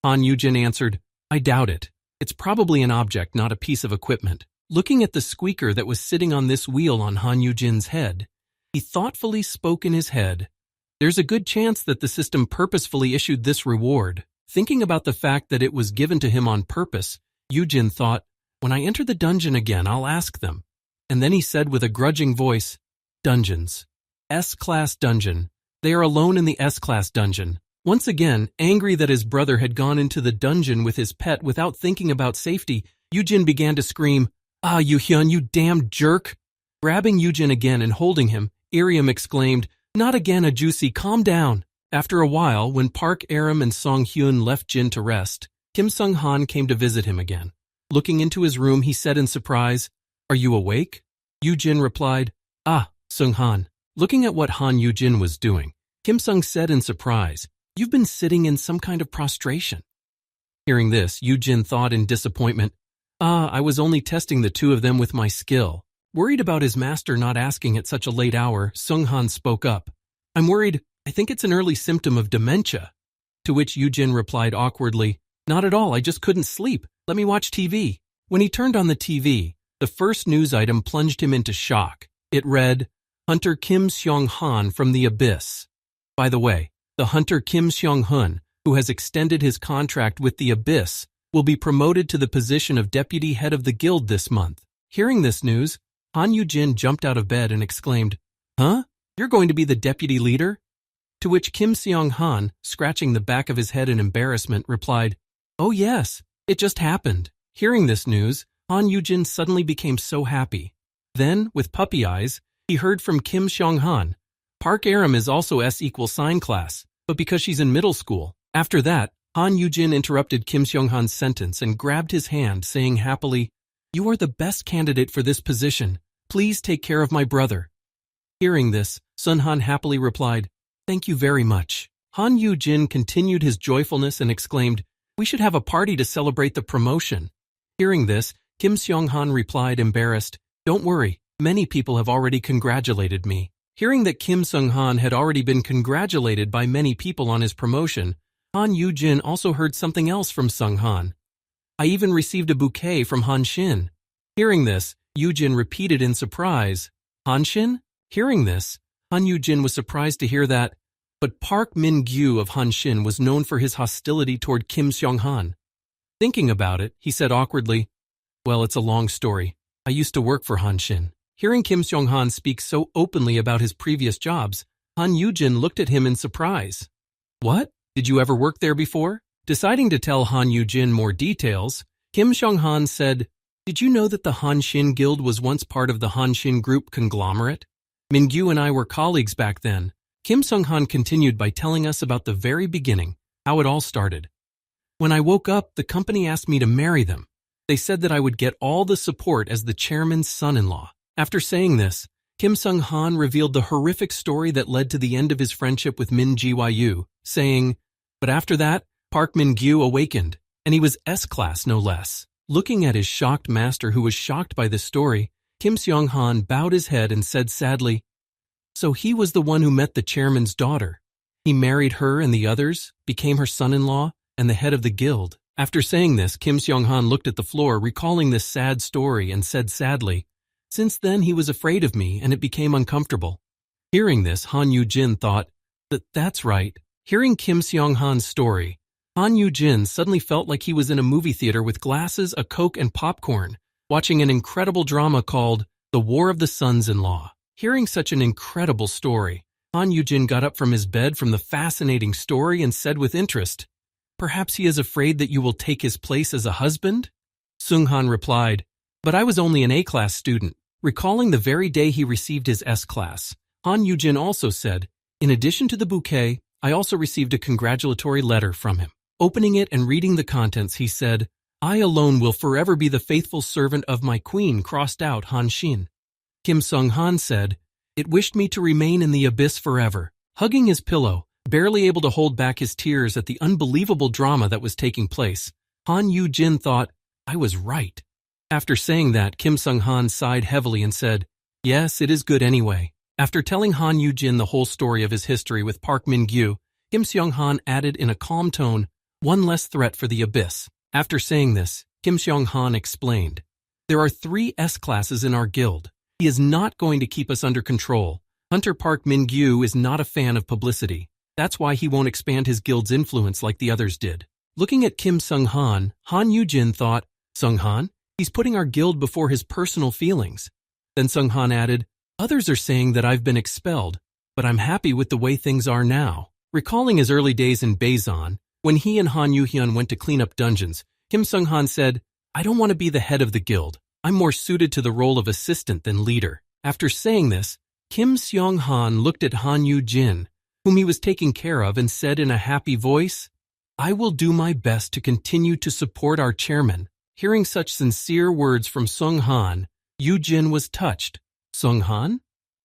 Han Yujin answered, I doubt it. It's probably an object, not a piece of equipment. Looking at the squeaker that was sitting on this wheel on Han Yujin's head, he thoughtfully spoke in his head, There's a good chance that the system purposefully issued this reward. Thinking about the fact that it was given to him on purpose, Yujin thought, When I enter the dungeon again, I'll ask them. And then he said with a grudging voice, Dungeons. S-class dungeon. They are alone in the S-class dungeon. Once again, angry that his brother had gone into the dungeon with his pet without thinking about safety, Yujin began to scream, Ah, Yuhun, you damn jerk! Grabbing Yujin again and holding him, Aram exclaimed, Not again, Ajusi, calm down. After a while, when Park Aram and Song-hyun left Jin to rest, Kim Sung-han came to visit him again. Looking into his room, he said in surprise, Are you awake? Yujin replied, Ah, Sung-han. Looking at what Han Yujin was doing, Kim Sung said in surprise, You've been sitting in some kind of prostration. Hearing this, Yujin thought in disappointment, Ah, I was only testing the two of them with my skill. Worried about his master not asking at such a late hour, Sung-han spoke up, I'm worried. I think it's an early symptom of dementia. To which Yujin replied awkwardly, Not at all, I just couldn't sleep. Let me watch TV. When he turned on the TV, The first news item plunged him into shock. It read, Hunter Kim Seong-han from the Abyss. By the way, the hunter Kim Seong-hun, who has extended his contract with the Abyss, will be promoted to the position of deputy head of the guild this month. Hearing this news, Han Yugin jumped out of bed and exclaimed, Huh? You're going to be the deputy leader? To which Kim Seong-han, scratching the back of his head in embarrassment, replied, Oh yes, it just happened. Hearing this news, Han Yugin suddenly became so happy. Then, with puppy eyes, he heard from Kim Seong-han, Park Aram is also S=sign class, but because she's in middle school. After that, Han Yugin interrupted Kim Seong-han's sentence and grabbed his hand, saying happily, You are the best candidate for this position. Please take care of my brother. Hearing this, Sun Han happily replied, Thank you very much. Han Yugin continued his joyfulness and exclaimed, We should have a party to celebrate the promotion. Hearing this, Kim Seong-han replied, embarrassed, Don't worry, many people have already congratulated me. Hearing that Kim Seong-han had already been congratulated by many people on his promotion, Han Yugin also heard something else from Seong-han. I even received a bouquet from Han Shin. Hearing this, Yugin repeated in surprise, Han Shin? Hearing this, Han Yugin was surprised to hear that, but Park Min-gyu of Han Shin was known for his hostility toward Kim Seong-han. Thinking about it, he said awkwardly, Well, it's a long story. I used to work for Han Shin. Hearing Kim Seong-han speak so openly about his previous jobs, Han Yugin looked at him in surprise. What? Did you ever work there before? Deciding to tell Han Yugin more details, Kim Seong-han said, Did you know that the Han Shin Guild was once part of the Han Shin Group conglomerate? Min-gyu and I were colleagues back then. Kim Seong-han continued by telling us about the very beginning, how it all started. When I woke up, the company asked me to marry them. They said that I would get all the support as the chairman's son-in-law. After saying this, Kim Seong-han revealed the horrific story that led to the end of his friendship with Min Gyu, saying, But after that, Park Min-gyu awakened, and he was S-class no less. Looking at his shocked master who was shocked by this story, Kim Seong-han bowed his head and said sadly, So he was the one who met the chairman's daughter. He married her and the others, became her son-in-law, and the head of the guild. After saying this, Kim Seong-han looked at the floor, recalling this sad story, and said sadly, Since then he was afraid of me, and it became uncomfortable. Hearing this, Han Yugin thought, That's right. Hearing Kim Seong-han's story, Han Yugin suddenly felt like he was in a movie theater with glasses, a Coke, and popcorn, watching an incredible drama called The War of the Sons-in-Law. Hearing such an incredible story, Han Yugin got up from his bed from the fascinating story and said with interest, Perhaps he is afraid that you will take his place as a husband? Seong-han replied, But I was only an A-class student. Recalling the very day he received his S-class, Han Yugin also said, In addition to the bouquet, I also received a congratulatory letter from him. Opening it and reading the contents, he said, I alone will forever be the faithful servant of my queen, crossed out Han Shin. Kim Seong-han said, It wished me to remain in the abyss forever. Hugging his pillow, barely able to hold back his tears at the unbelievable drama that was taking place, Han Yugin thought, I was right. After saying that, Kim Seong-han sighed heavily and said, Yes, it is good anyway. After telling Han Yugin the whole story of his history with Park Min-gyu, Kim Seong-han added in a calm tone, One less threat for the abyss. After saying this, Kim Seong-han explained, There are 3 S-classes in our guild. He is not going to keep us under control. Hunter Park Min-gyu is not a fan of publicity. That's why he won't expand his guild's influence like the others did. Looking at Kim Seong-han, Han Yugin thought, Seong-han? He's putting our guild before his personal feelings. Then Seong-han added, Others are saying that I've been expelled, but I'm happy with the way things are now. Recalling his early days in Baizan, when he and Han Yuhyun went to clean up dungeons, Kim Seong-han said, I don't want to be the head of the guild. I'm more suited to the role of assistant than leader. After saying this, Kim Seong-han looked at Han Yugin, whom he was taking care of, and said in a happy voice, I will do my best to continue to support our chairman. Hearing such sincere words from Seong-han, Yugin was touched. Seong-han?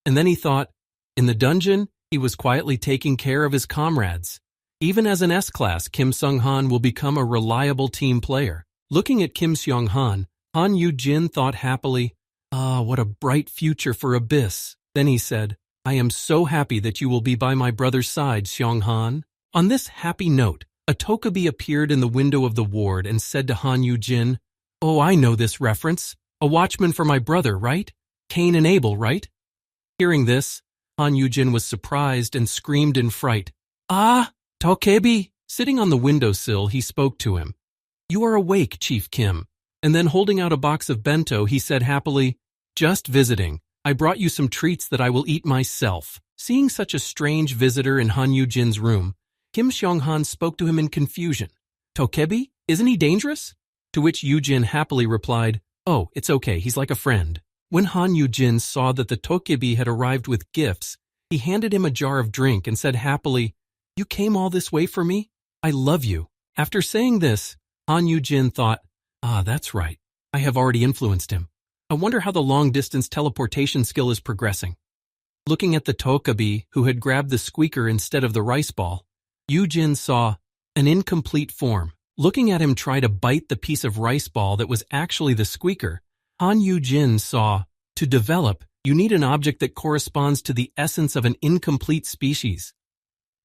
And then he thought, in the dungeon, he was quietly taking care of his comrades. Even as an S-class, Kim Seong-han will become a reliable team player. Looking at Kim Seong-han, Han Yugin thought happily, what a bright future for Abyss. Then he said, I am so happy that you will be by my brother's side, Seong-han. On this happy note, a Tobi appeared in the window of the ward and said to Han Yugin, Oh, I know this reference. A watchman for my brother, right? Cain and Abel, right? Hearing this, Han Yugin was surprised and screamed in fright. Ah, Tokebi! Sitting on the windowsill, he spoke to him. You are awake, Chief Kim. And then holding out a box of bento, he said happily, Just visiting. I brought you some treats that I will eat myself. Seeing such a strange visitor in Han Yujin's room, Kim Seong-han spoke to him in confusion. Tokebi? Isn't he dangerous? To which Yujin happily replied, Oh, it's okay, he's like a friend. When Han Yujin saw that the Tokebi had arrived with gifts, he handed him a jar of drink and said happily, You came all this way for me? I love you. After saying this, Han Yujin thought, that's right. I have already influenced him. I wonder how the long-distance teleportation skill is progressing. Looking at the Tokebi, who had grabbed the squeaker instead of the rice ball, Yujin saw an incomplete form. Looking at him try to bite the piece of rice ball that was actually the squeaker, Han Yujin saw, to develop, you need an object that corresponds to the essence of an incomplete species.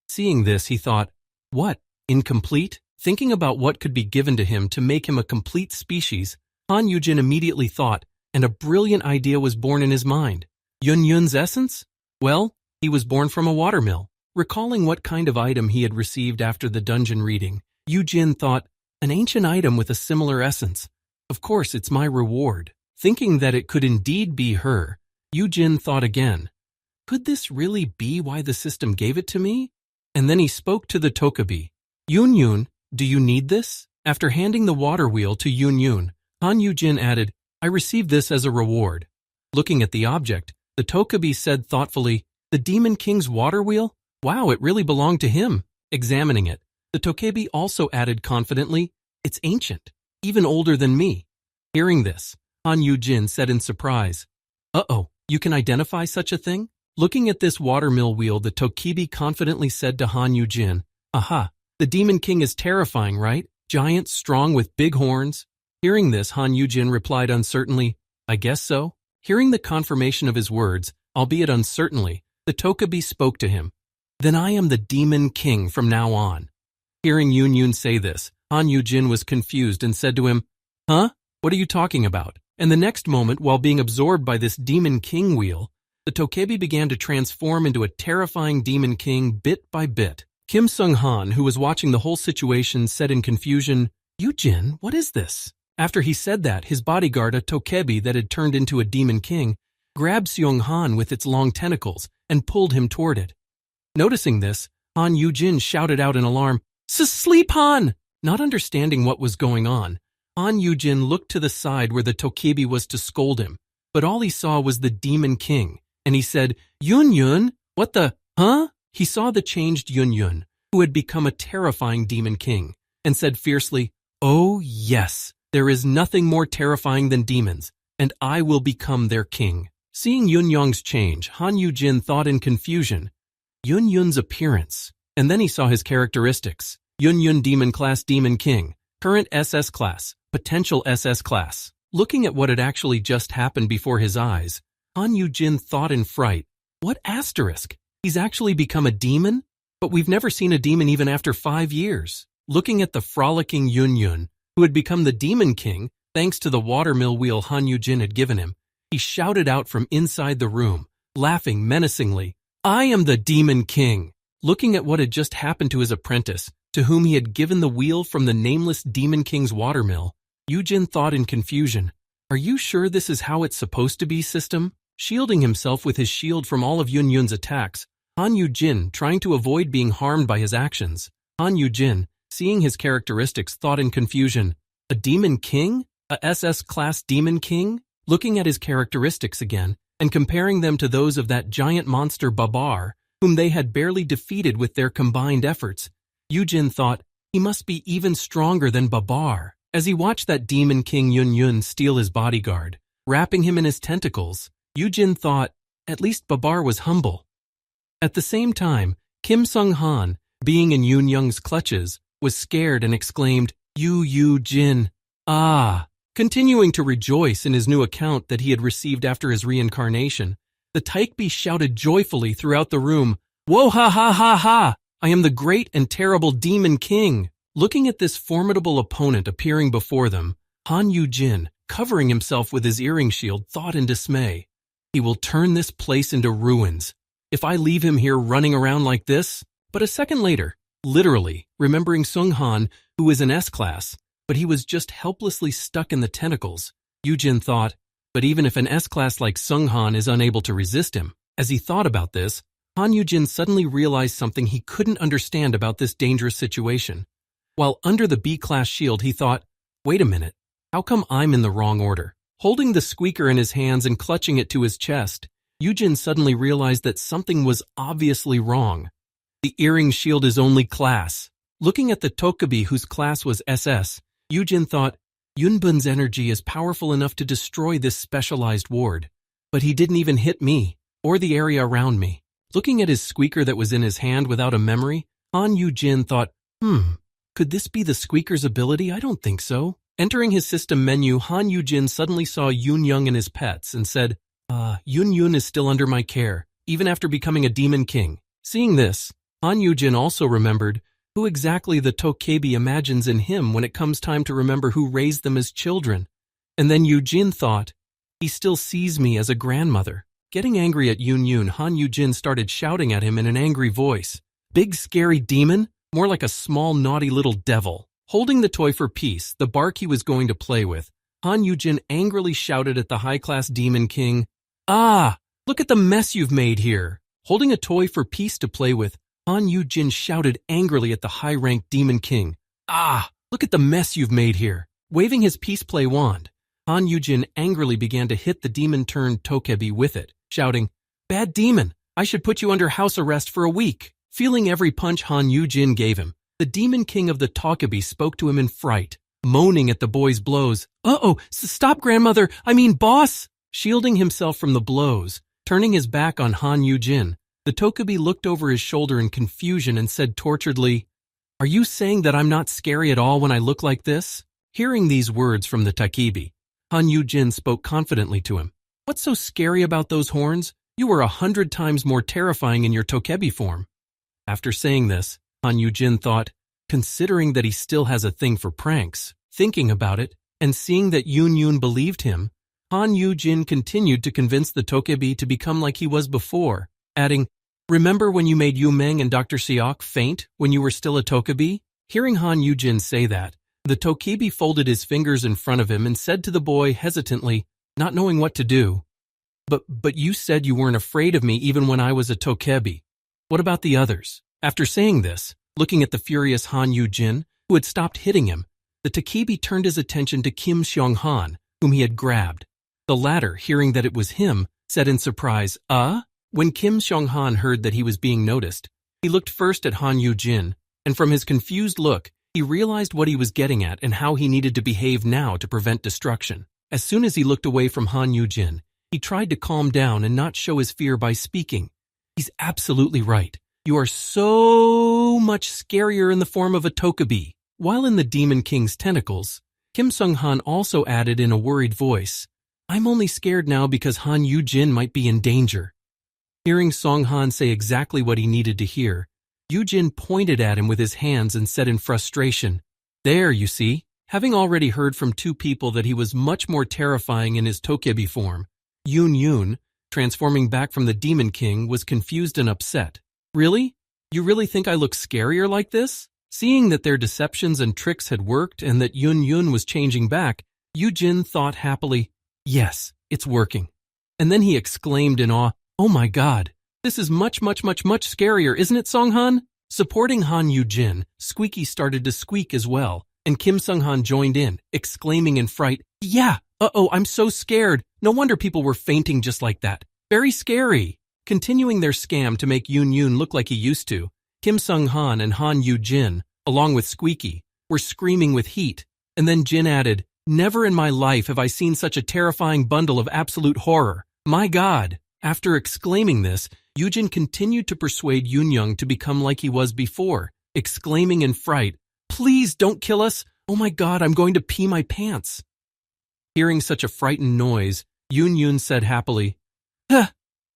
Seeing this, he thought, What? Incomplete? Thinking about what could be given to him to make him a complete species, Han Yujin immediately thought, and a brilliant idea was born in his mind. Yun's essence? Well, he was born from a watermill. Recalling what kind of item he had received after the dungeon reading, Yujin thought, an ancient item with a similar essence. Of course, it's my reward. Thinking that it could indeed be her, Yujin thought again, could this really be why the system gave it to me? And then he spoke to the Tokebi. Yun, do you need this? After handing the water wheel to Yun, Han Yujin added, I received this as a reward. Looking at the object, the Tokebi said thoughtfully, the Demon King's water wheel? Wow, it really belonged to him. Examining it, the Tokebi also added confidently, it's ancient, even older than me. Hearing this, Han Yujin said in surprise, Uh-oh, you can identify such a thing? Looking at this watermill wheel, the Tokebi confidently said to Han Yujin, Aha, the Demon King is terrifying, right? Giant, strong with big horns. Hearing this, Han Yujin replied uncertainly, I guess so. Hearing the confirmation of his words, albeit uncertainly, the Tokebi spoke to him. Then I am the Demon King from now on. Hearing Yun say this, Han Yujin was confused and said to him, Huh? What are you talking about? And the next moment, while being absorbed by this Demon King wheel, the Tokebi began to transform into a terrifying Demon King bit by bit. Kim Seong-han, who was watching the whole situation, said in confusion, Yujin, what is this? After he said that, his bodyguard, a Tokebi that had turned into a Demon King, grabbed Seong-han with its long tentacles and pulled him toward it. Noticing this, Han Yujin shouted out in alarm, Sleep, Han! Not understanding what was going on, Han Yujin looked to the side where the Tokebi was to scold him, but all he saw was the Demon King, and he said, Yun, what the, huh? He saw the changed Yun, who had become a terrifying Demon King, and said fiercely, Oh yes, there is nothing more terrifying than demons, and I will become their king. Seeing Yun's change, Han Yujin thought in confusion, Yun's appearance, and then he saw his characteristics. Yun Demon Class Demon King, current SS Class, potential SS Class. Looking at what had actually just happened before his eyes, Han Yujin thought in fright, what asterisk? He's actually become a demon? But we've never seen a demon even after 5 years. Looking at the frolicking Yun, who had become the Demon King thanks to the watermill wheel Han Yujin had given him, he shouted out from inside the room, laughing menacingly, I am the Demon King. Looking at what had just happened to his apprentice, to whom he had given the wheel from the nameless Demon King's watermill, Yujin thought in confusion, Are you sure this is how it's supposed to be, system? Shielding himself with his shield from all of Yun's attacks, Han Yujin, trying to avoid being harmed by his actions. Han Yujin, seeing his characteristics, thought in confusion, a Demon King? A SS Class Demon King? Looking at his characteristics again, and comparing them to those of that giant monster Babar, whom they had barely defeated with their combined efforts, Yujin thought, he must be even stronger than Babar. As he watched that Demon King Yun steal his bodyguard, wrapping him in his tentacles, Yujin thought, at least Babar was humble. At the same time, Kim Seong-han, being in Yun's clutches, was scared and exclaimed, Yujin, ah! Continuing to rejoice in his new account that he had received after his reincarnation, the Taikbi shouted joyfully throughout the room, Whoa ha ha ha ha! I am the great and terrible Demon King! Looking at this formidable opponent appearing before them, Han Yujin, covering himself with his earring shield, thought in dismay. He will turn this place into ruins. If I leave him here running around like this? But a second later, literally, remembering Sung Han, who is an S-class, but he was just helplessly stuck in the tentacles, Yujin thought, but even if an S-class like Sung Han is unable to resist him, as he thought about this, Han Yugin suddenly realized something he couldn't understand about this dangerous situation. While under the B-class shield, he thought, wait a minute, how come I'm in the wrong order? Holding the squeaker in his hands and clutching it to his chest, Yujin suddenly realized that something was obviously wrong. The earring shield is only class. Looking at the Tokabi whose class was SS, Yujin thought, Yunbun's energy is powerful enough to destroy this specialized ward. But he didn't even hit me, or the area around me. Looking at his squeaker that was in his hand without a memory, Han Yujin thought, could this be the squeaker's ability? I don't think so. Entering his system menu, Han Yujin suddenly saw Yun Young and his pets and said, Yun Yun is still under my care, even after becoming a demon king. Seeing this, Han Yujin also remembered who exactly the Tokebi imagines in him when it comes time to remember who raised them as children. And then Yujin thought, he still sees me as a grandmother. Getting angry at Yun Yun, Han Yujin started shouting at him in an angry voice. Big scary demon? More like a small naughty little devil. Holding the toy for peace, the bark he was going to play with, Han Yujin angrily shouted at the high-class demon king, look at the mess you've made here. Holding a toy for peace to play with, Han Yujin shouted angrily at the high-ranked demon king, look at the mess you've made here. Waving his peace play wand, Han Yujin angrily began to hit the demon-turned Tokebi with it, shouting, bad demon, I should put you under house arrest for a week. Feeling every punch Han Yujin gave him, the demon king of the Tokebi spoke to him in fright, moaning at the boy's blows. Stop, grandmother, boss! Shielding himself from the blows, turning his back on Han Yujin, the Tokebi looked over his shoulder in confusion and said torturedly, are you saying that I'm not scary at all when I look like this? Hearing these words from the Tokebi, Han Yujin spoke confidently to him. What's so scary about those horns? You were 100 times more terrifying in your Tokebi form. After saying this, Han Yujin thought, considering that he still has a thing for pranks, thinking about it, and seeing that Yun Yun believed him, Han Yujin continued to convince the Tokebi to become like he was before, adding, remember when you made Yu Meng and Dr. Siok faint when you were still a Tokebi? Hearing Han Yujin say that, the Tokebi folded his fingers in front of him and said to the boy hesitantly, not knowing what to do, But you said you weren't afraid of me even when I was a Tokebi. What about the others? After saying this, looking at the furious Han Yujin, who had stopped hitting him, the Tokebi turned his attention to Kim Seong-han, whom he had grabbed. The latter, hearing that it was him, said in surprise, When Kim Seong-han heard that he was being noticed, he looked first at Han Yujin, and from his confused look, he realized what he was getting at and how he needed to behave now to prevent destruction. As soon as he looked away from Han Yujin, he tried to calm down and not show his fear by speaking. He's absolutely right. You are so much scarier in the form of a Tokebi. While in the Demon King's tentacles, Kim Seong-han also added in a worried voice, I'm only scared now because Han Yujin might be in danger. Hearing Seong-han say exactly what he needed to hear, Yujin pointed at him with his hands and said in frustration, There, you see, having already heard from two people that he was much more terrifying in his Tokebi form, Yun Yun, transforming back from the Demon King, was confused and upset. Really? You really think I look scarier like this? Seeing that their deceptions and tricks had worked and that Yun Yun was changing back, Yujin thought happily, Yes, it's working. And then he exclaimed in awe, Oh my God, this is much scarier, isn't it, Seong-han? Supporting Han Yujin, Squeaky started to squeak as well, and Kim Seong-han joined in, exclaiming in fright, Yeah, I'm so scared. No wonder people were fainting just like that. Very scary. Continuing their scam to make Yun Yun look like he used to, Kim Seong-han and Han Yujin, along with Squeaky, were screaming with heat, and then Jin added, Never in my life have I seen such a terrifying bundle of absolute horror. My God! After exclaiming this, Yujin continued to persuade Yun Young to become like he was before, exclaiming in fright, Please don't kill us! Oh my God, I'm going to pee my pants! Hearing such a frightened noise, Yun Yun said happily, Ha!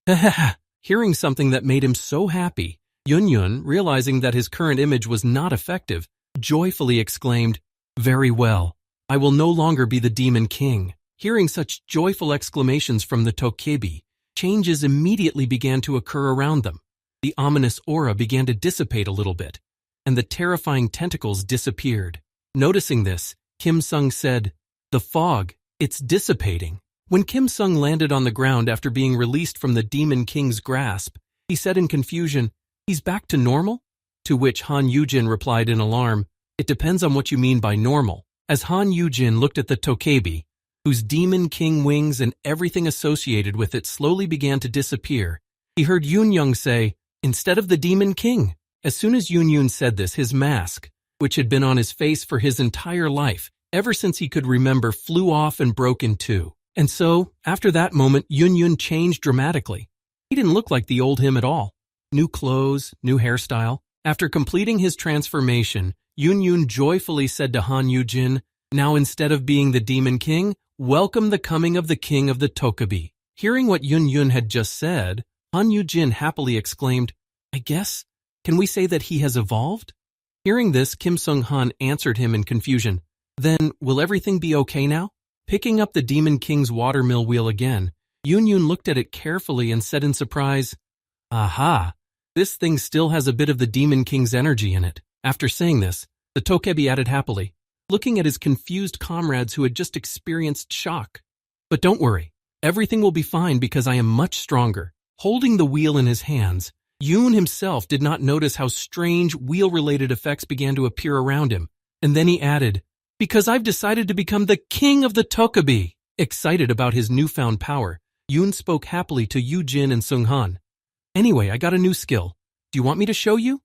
Ha ha ha! Hearing something that made him so happy, Yun Yun, realizing that his current image was not effective, joyfully exclaimed, Very well, I will no longer be the Demon King. Hearing such joyful exclamations from the Tokebi, changes immediately began to occur around them. The ominous aura began to dissipate a little bit, and the terrifying tentacles disappeared. Noticing this, Kim Sung said, "The fog, it's dissipating." When Kim Sung landed on the ground after being released from the Demon King's grasp, he said in confusion, "He's back to normal?" To which Han Yugin replied in alarm, "It depends on what you mean by normal." As Han Yugin looked at the Tokebi, whose Demon King wings and everything associated with it slowly began to disappear, he heard Yun Young say, "Instead of the Demon King." As soon as Yun Yun said this, his mask, which had been on his face for his entire life, ever since he could remember, flew off and broke in two. And so, after that moment, Yun Yun changed dramatically. He didn't look like the old him at all. New clothes, new hairstyle. After completing his transformation, Yun Yun joyfully said to Han Yugin, "Now instead of being the Demon King, welcome the coming of the King of the Tokebi." Hearing what Yun Yun had just said, Han Yugin happily exclaimed, "I guess, can we say that he has evolved?" Hearing this, Kim Sung Han answered him in confusion, "Then, will everything be okay now?" Picking up the Demon King's watermill wheel again, Yun Yun looked at it carefully and said in surprise, "Aha, this thing still has a bit of the Demon King's energy in it." After saying this, the Tokebi added happily, looking at his confused comrades who had just experienced shock. "But don't worry, everything will be fine because I am much stronger." Holding the wheel in his hands, Yoon himself did not notice how strange wheel-related effects began to appear around him, and then he added, "Because I've decided to become the King of the Tokebi." Excited about his newfound power, Yoon spoke happily to Yu Jin and Sung Han. "Anyway, I got a new skill. Do you want me to show you?"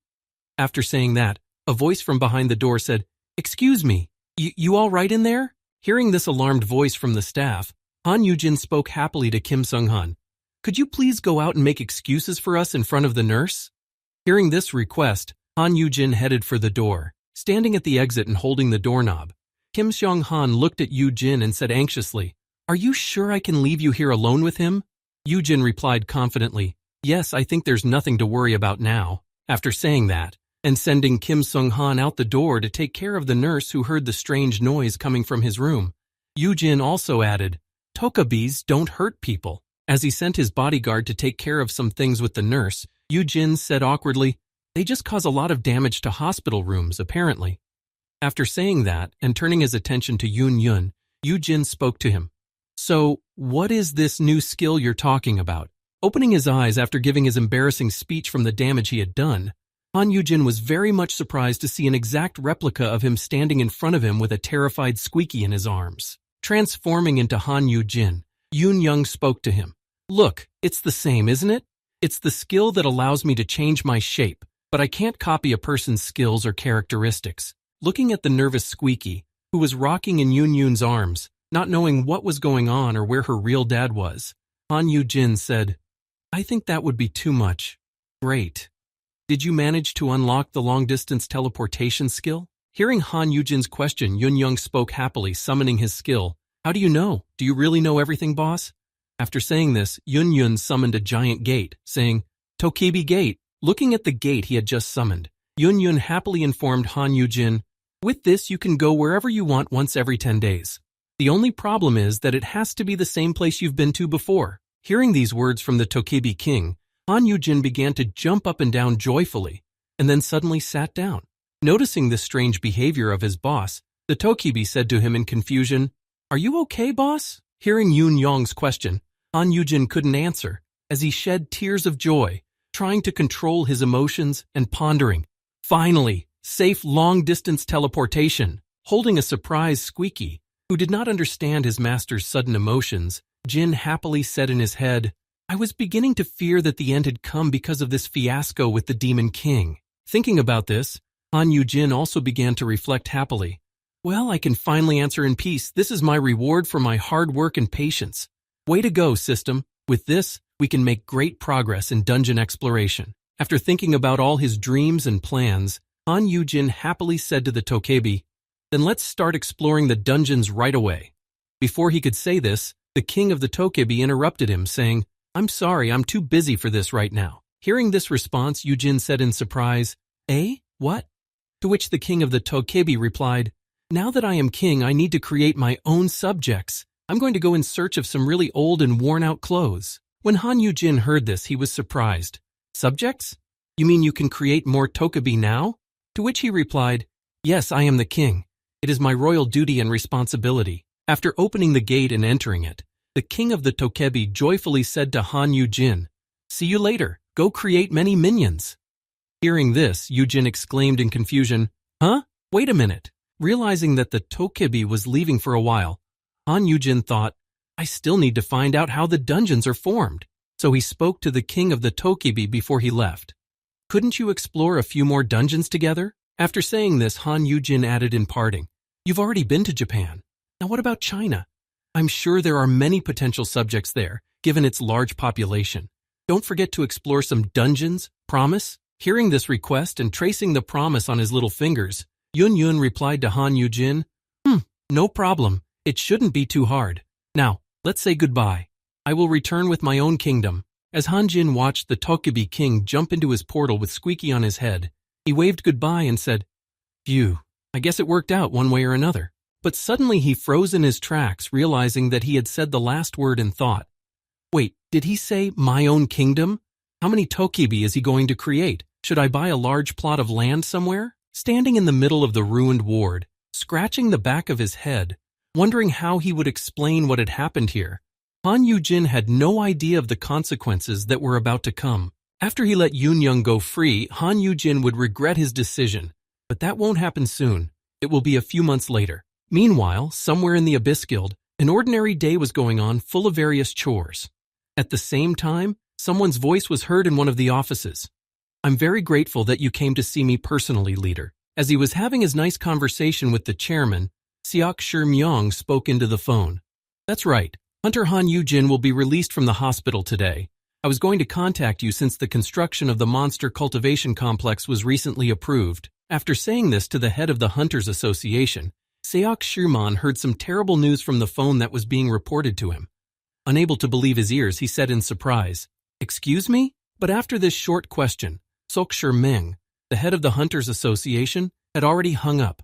After saying that, a voice from behind the door said, "Excuse me, you all right in there?" Hearing this alarmed voice from the staff, Han Yujin spoke happily to Kim Sung Han. "Could you please go out and make excuses for us in front of the nurse?" Hearing this request, Han Yujin headed for the door. Standing at the exit and holding the doorknob, Kim Seong Han looked at Yu Jin and said anxiously, "Are you sure I can leave you here alone with him?" Yu Jin replied confidently, "Yes, I think there's nothing to worry about now." After saying that, and sending Kim Sung Han out the door to take care of the nurse who heard the strange noise coming from his room, Yu Jin also added, "Tokebis don't hurt people." As he sent his bodyguard to take care of some things with the nurse, Yu Jin said awkwardly, "They just cause a lot of damage to hospital rooms, apparently." After saying that, and turning his attention to Yun Yun, Yu Jin spoke to him. "So, what is this new skill you're talking about?" Opening his eyes after giving his embarrassing speech from the damage he had done, Han Yujin was very much surprised to see an exact replica of him standing in front of him with a terrified Squeaky in his arms. Transforming into Han Yujin, Yun Young spoke to him. "Look, it's the same, isn't it? It's the skill that allows me to change my shape, but I can't copy a person's skills or characteristics." Looking at the nervous Squeaky, who was rocking in Yun Yun's arms, not knowing what was going on or where her real dad was, Han Yujin said, "I think that would be too much." "Great. Did you manage to unlock the long-distance teleportation skill?" Hearing Han Yujin's question, Yun Young spoke happily, summoning his skill. "How do you know? Do you really know everything, boss?" After saying this, Yun Yun summoned a giant gate, saying, "Tokebi Gate." Looking at the gate he had just summoned, Yun Yun happily informed Han Yujin, "With this you can go wherever you want once every 10 days. The only problem is that it has to be the same place you've been to before." Hearing these words from the Tokebi King, Han Yujin began to jump up and down joyfully, and then suddenly sat down. Noticing this strange behavior of his boss, the Tokebi said to him in confusion, "Are you okay, boss?" Hearing Yun Yong's question, Han Yujin couldn't answer, as he shed tears of joy, trying to control his emotions and pondering. Finally, safe long-distance teleportation. Holding a surprised Squeaky, who did not understand his master's sudden emotions, Jin happily said in his head, "I was beginning to fear that the end had come because of this fiasco with the Demon King." Thinking about this, Han Yujin also began to reflect happily. "Well, I can finally answer in peace. This is my reward for my hard work and patience. Way to go, system. With this, we can make great progress in dungeon exploration." After thinking about all his dreams and plans, Han Yujin happily said to the Tokebi, "Then let's start exploring the dungeons right away." Before he could say this, the king of the Tokebi interrupted him, saying, "I'm sorry, I'm too busy for this right now." Hearing this response, Yujin said in surprise, "Eh? What?" To which the king of the Tokebi replied, "Now that I am king, I need to create my own subjects. I'm going to go in search of some really old and worn-out clothes. When Han Yugin heard this, he was surprised. Subjects? You mean you can create more tokebi now? To which he replied, yes, I am the king. It is my royal duty and responsibility. After opening the gate and entering it, the king of the tokebi joyfully said to Han Yugin, see you later. Go create many minions. Hearing this, Yugin exclaimed in confusion, huh? Wait a minute. Realizing that the tokebi was leaving for a while, Han Yugin thought, I still need to find out how the dungeons are formed. So he spoke to the king of the tokebi before he left. Couldn't you explore a few more dungeons together? After saying this, Han Yugin added in parting, you've already been to Japan. Now what about China? I'm sure there are many potential subjects there, given its large population. Don't forget to explore some dungeons, promise? Hearing this request and tracing the promise on his little fingers, Yuhun replied to Han Yugin, no problem. It shouldn't be too hard. Now, let's say goodbye. I will return with my own kingdom. As Han Jin watched the Tokebi king jump into his portal with Squeaky on his head, he waved goodbye and said, phew, I guess it worked out one way or another. But suddenly he froze in his tracks, realizing that he had said the last word and thought, wait, did he say my own kingdom? How many Tokebi is he going to create? Should I buy a large plot of land somewhere? Standing in the middle of the ruined ward, scratching the back of his head, wondering how he would explain what had happened here, Han Yugin had no idea of the consequences that were about to come. After he let Yun go free, Han Yugin would regret his decision, but that won't happen soon. It will be a few months later. Meanwhile, somewhere in the Abyss Guild, an ordinary day was going on full of various chores. At the same time, someone's voice was heard in one of the offices. I'm very grateful that you came to see me personally, leader. As he was having his nice conversation with the chairman, Seok Shir Myung spoke into the phone. That's right. Hunter Han Yugin will be released from the hospital today. I was going to contact you since the construction of the monster cultivation complex was recently approved. After saying this to the head of the Hunters Association, Seok Shirman heard some terrible news from the phone that was being reported to him. Unable to believe his ears, he said in surprise, excuse me? But after this short question, Seok Shir Meng, the head of the Hunters Association, had already hung up.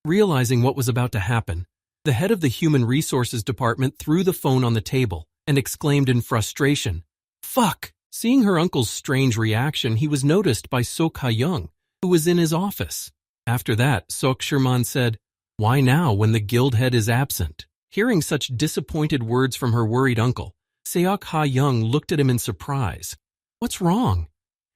Realizing what was about to happen, the head of the Human Resources Department threw the phone on the table and exclaimed in frustration, fuck! Seeing her uncle's strange reaction, he was noticed by Sok Ha-young, who was in his office. After that, Sok Shirman said, why now when the guild head is absent? Hearing such disappointed words from her worried uncle, Seok Ha-young looked at him in surprise. What's wrong?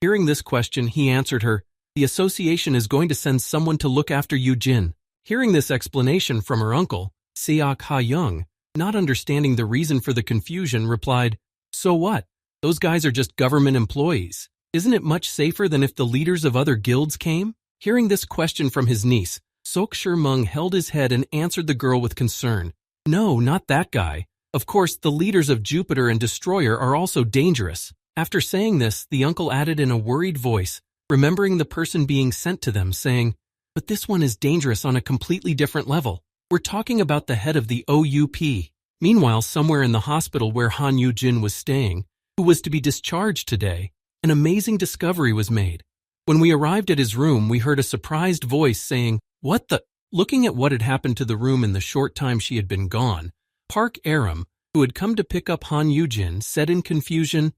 Hearing this question, he answered her, the association is going to send someone to look after Yugin. Hearing this explanation from her uncle, Seok Ha-young, not understanding the reason for the confusion, replied, so what? Those guys are just government employees. Isn't it much safer than if the leaders of other guilds came? Hearing this question from his niece, Sok Shir-mung held his head and answered the girl with concern. No, not that guy. Of course, the leaders of Jupiter and Destroyer are also dangerous. After saying this, the uncle added in a worried voice, remembering the person being sent to them, saying, but this one is dangerous on a completely different level. We're talking about the head of the OUP. Meanwhile, somewhere in the hospital where Han Yugin was staying, who was to be discharged today, an amazing discovery was made. When we arrived at his room, we heard a surprised voice saying, what the? Looking at what had happened to the room in the short time she had been gone, Park Aram, who had come to pick up Han Yugin, said in confusion,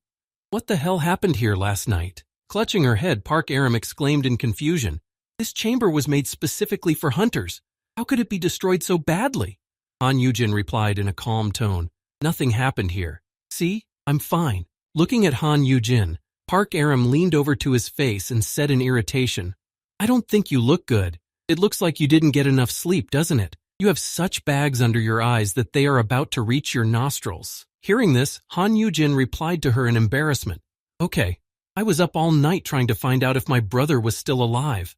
what the hell happened here last night? Clutching her head, Park Aram exclaimed in confusion, this chamber was made specifically for hunters. How could it be destroyed so badly? Han Yugin replied in a calm tone, nothing happened here. See, I'm fine. Looking at Han Yugin, Park Aram leaned over to his face and said in irritation, I don't think you look good. It looks like you didn't get enough sleep, doesn't it? You have such bags under your eyes that they are about to reach your nostrils. Hearing this, Han Yugin replied to her in embarrassment. Okay, I was up all night trying to find out if my brother was still alive.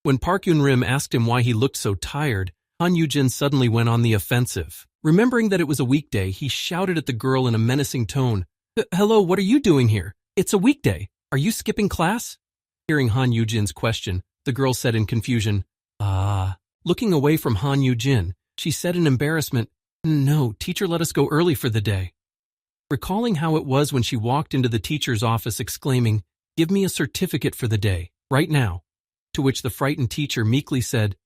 When Park Yun-rim asked him why he looked so tired, Han Yugin suddenly went on the offensive. Remembering that it was a weekday, he shouted at the girl in a menacing tone, hello, what are you doing here? It's a weekday. Are you skipping class? Hearing Han Yujin's question, the girl said in confusion, Looking away from Han Yugin, she said in embarrassment, no, teacher let us go early for the day. Recalling how it was when she walked into the teacher's office exclaiming, give me a certificate for the day, right now. To which the frightened teacher meekly said,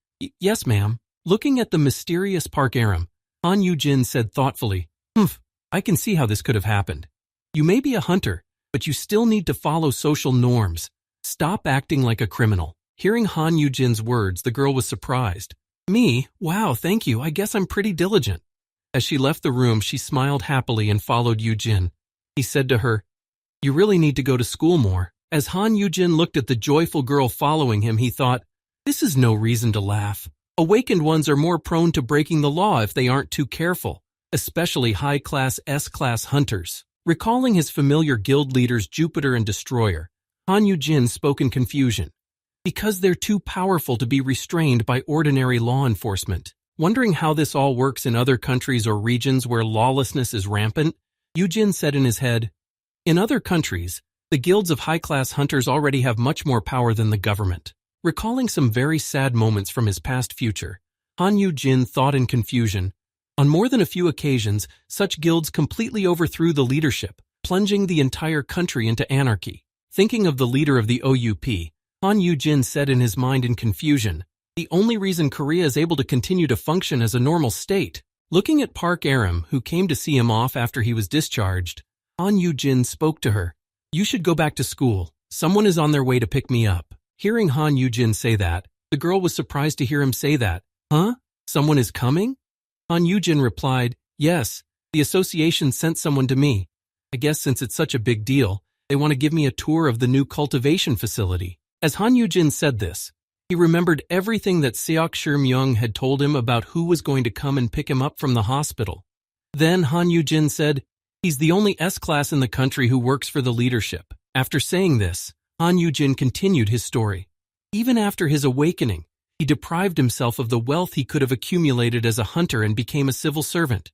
yes, ma'am. Looking at the mysterious Park Aram, Han Yugin said thoughtfully, "Humph, I can see how this could have happened. You may be a hunter, but you still need to follow social norms. Stop acting like a criminal." Hearing Han Yugin's words, the girl was surprised. "Me? Wow, thank you. I guess I'm pretty diligent." As she left the room, she smiled happily and followed Yugin. He said to her, "You really need to go to school more." As Han Yugin looked at the joyful girl following him, he thought, "This is no reason to laugh. Awakened ones are more prone to breaking the law if they aren't too careful, especially high-class S-class hunters." Recalling his familiar guild leaders Jupiter and Destroyer, Han Yugin spoke in confusion. Because they're too powerful to be restrained by ordinary law enforcement. Wondering how this all works in other countries or regions where lawlessness is rampant, Yugin said in his head, "In other countries, the guilds of high-class hunters already have much more power than the government." Recalling some very sad moments from his past future, Han Yugin thought in confusion. On more than a few occasions, such guilds completely overthrew the leadership, plunging the entire country into anarchy. Thinking of the leader of the OUP, Han Yugin said in his mind in confusion, "The only reason Korea is able to continue to function as a normal state." Looking at Park Aram, who came to see him off after he was discharged, Han Yugin spoke to her. "You should go back to school. Someone is on their way to pick me up." Hearing Han Yugin say that, the girl was surprised to hear him say that. "Huh? Someone is coming?" Han Yugin replied, "Yes, the association sent someone to me. I guess since it's such a big deal, they want to give me a tour of the new cultivation facility." As Han Yugin said this, he remembered everything that Seok Shir-myung had told him about who was going to come and pick him up from the hospital. Then Han Yugin said, "He's the only S-class in the country who works for the leadership." After saying this, Han Yugin continued his story. Even after his awakening, he deprived himself of the wealth he could have accumulated as a hunter and became a civil servant.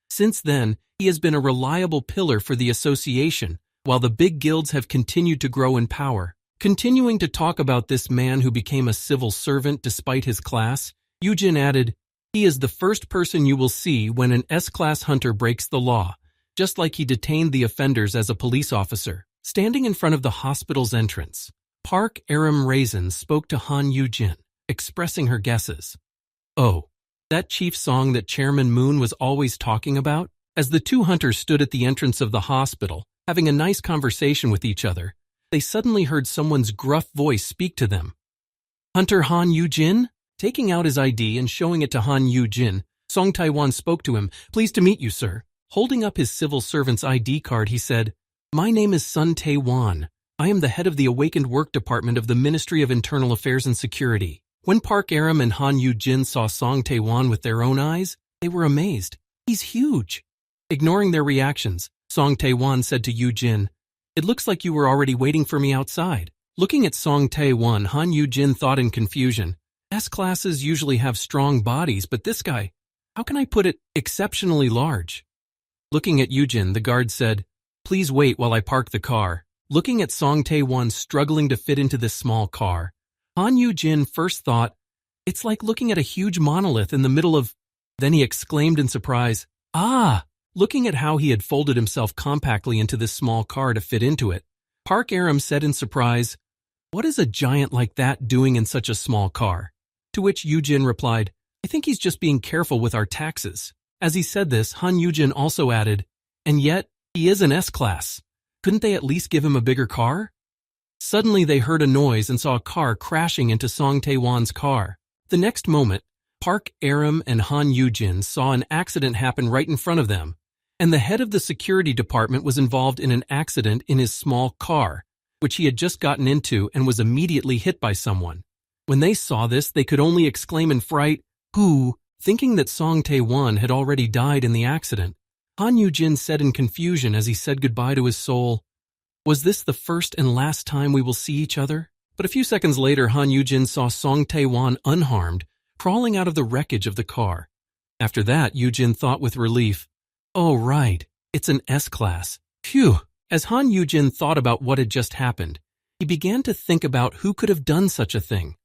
Since then, he has been a reliable pillar for the association, while the big guilds have continued to grow in power. Continuing to talk about this man who became a civil servant despite his class, Yugin added, "He is the first person you will see when an S-class hunter breaks the law, just like he detained the offenders as a police officer." Standing in front of the hospital's entrance, Park Aram Raisin spoke to Han Yugin, expressing her guesses. "Oh, that chief song that Chairman Moon was always talking about?" As the two hunters stood at the entrance of the hospital, having a nice conversation with each other, they suddenly heard someone's gruff voice speak to them. "Hunter Han Yugin?" Taking out his ID and showing it to Han Yugin, Song Taiwan spoke to him. "Pleased to meet you, sir." Holding up his civil servant's ID card, he said, "My name is Sun Tae-wan. I am the head of the Awakened Work Department of the Ministry of Internal Affairs and Security." When Park Aram and Han Yugin saw Song Tae-wan with their own eyes, they were amazed. "He's huge." Ignoring their reactions, Song Tae-wan said to Yugin, "It looks like you were already waiting for me outside." Looking at Song Tae-wan, Han Yugin thought in confusion, S-classes usually have strong bodies, but this guy, how can I put it, exceptionally large? Looking at Yugin, the guard said, "Please wait while I park the car." Looking at Song Tae-wan struggling to fit into this small car, Han Yugin first thought, "It's like looking at a huge monolith in the middle of..." Then he exclaimed in surprise, "Ah!" Looking at how he had folded himself compactly into this small car to fit into it, Park Aram said in surprise, "What is a giant like that doing in such a small car?" To which Yugin replied, "I think he's just being careful with our taxes." As he said this, Han Yugin also added, "And yet, he is an S-class. Couldn't they at least give him a bigger car?" Suddenly they heard a noise and saw a car crashing into Song Tae-wan's car. The next moment, Park Aram and Han Yugin saw an accident happen right in front of them, and the head of the security department was involved in an accident in his small car, which he had just gotten into and was immediately hit by someone. When they saw this, they could only exclaim in fright, "Who?" Thinking that Song Tae-wan had already died in the accident. Han Yugin said in confusion as he said goodbye to his soul, "Was this the first and last time we will see each other?" But a few seconds later, Han Yugin saw Song Tae-wan unharmed, crawling out of the wreckage of the car. After that, Yugin thought with relief, "Oh right, it's an S-class. Phew." As Han Yugin thought about what had just happened, he began to think about who could have done such a thing.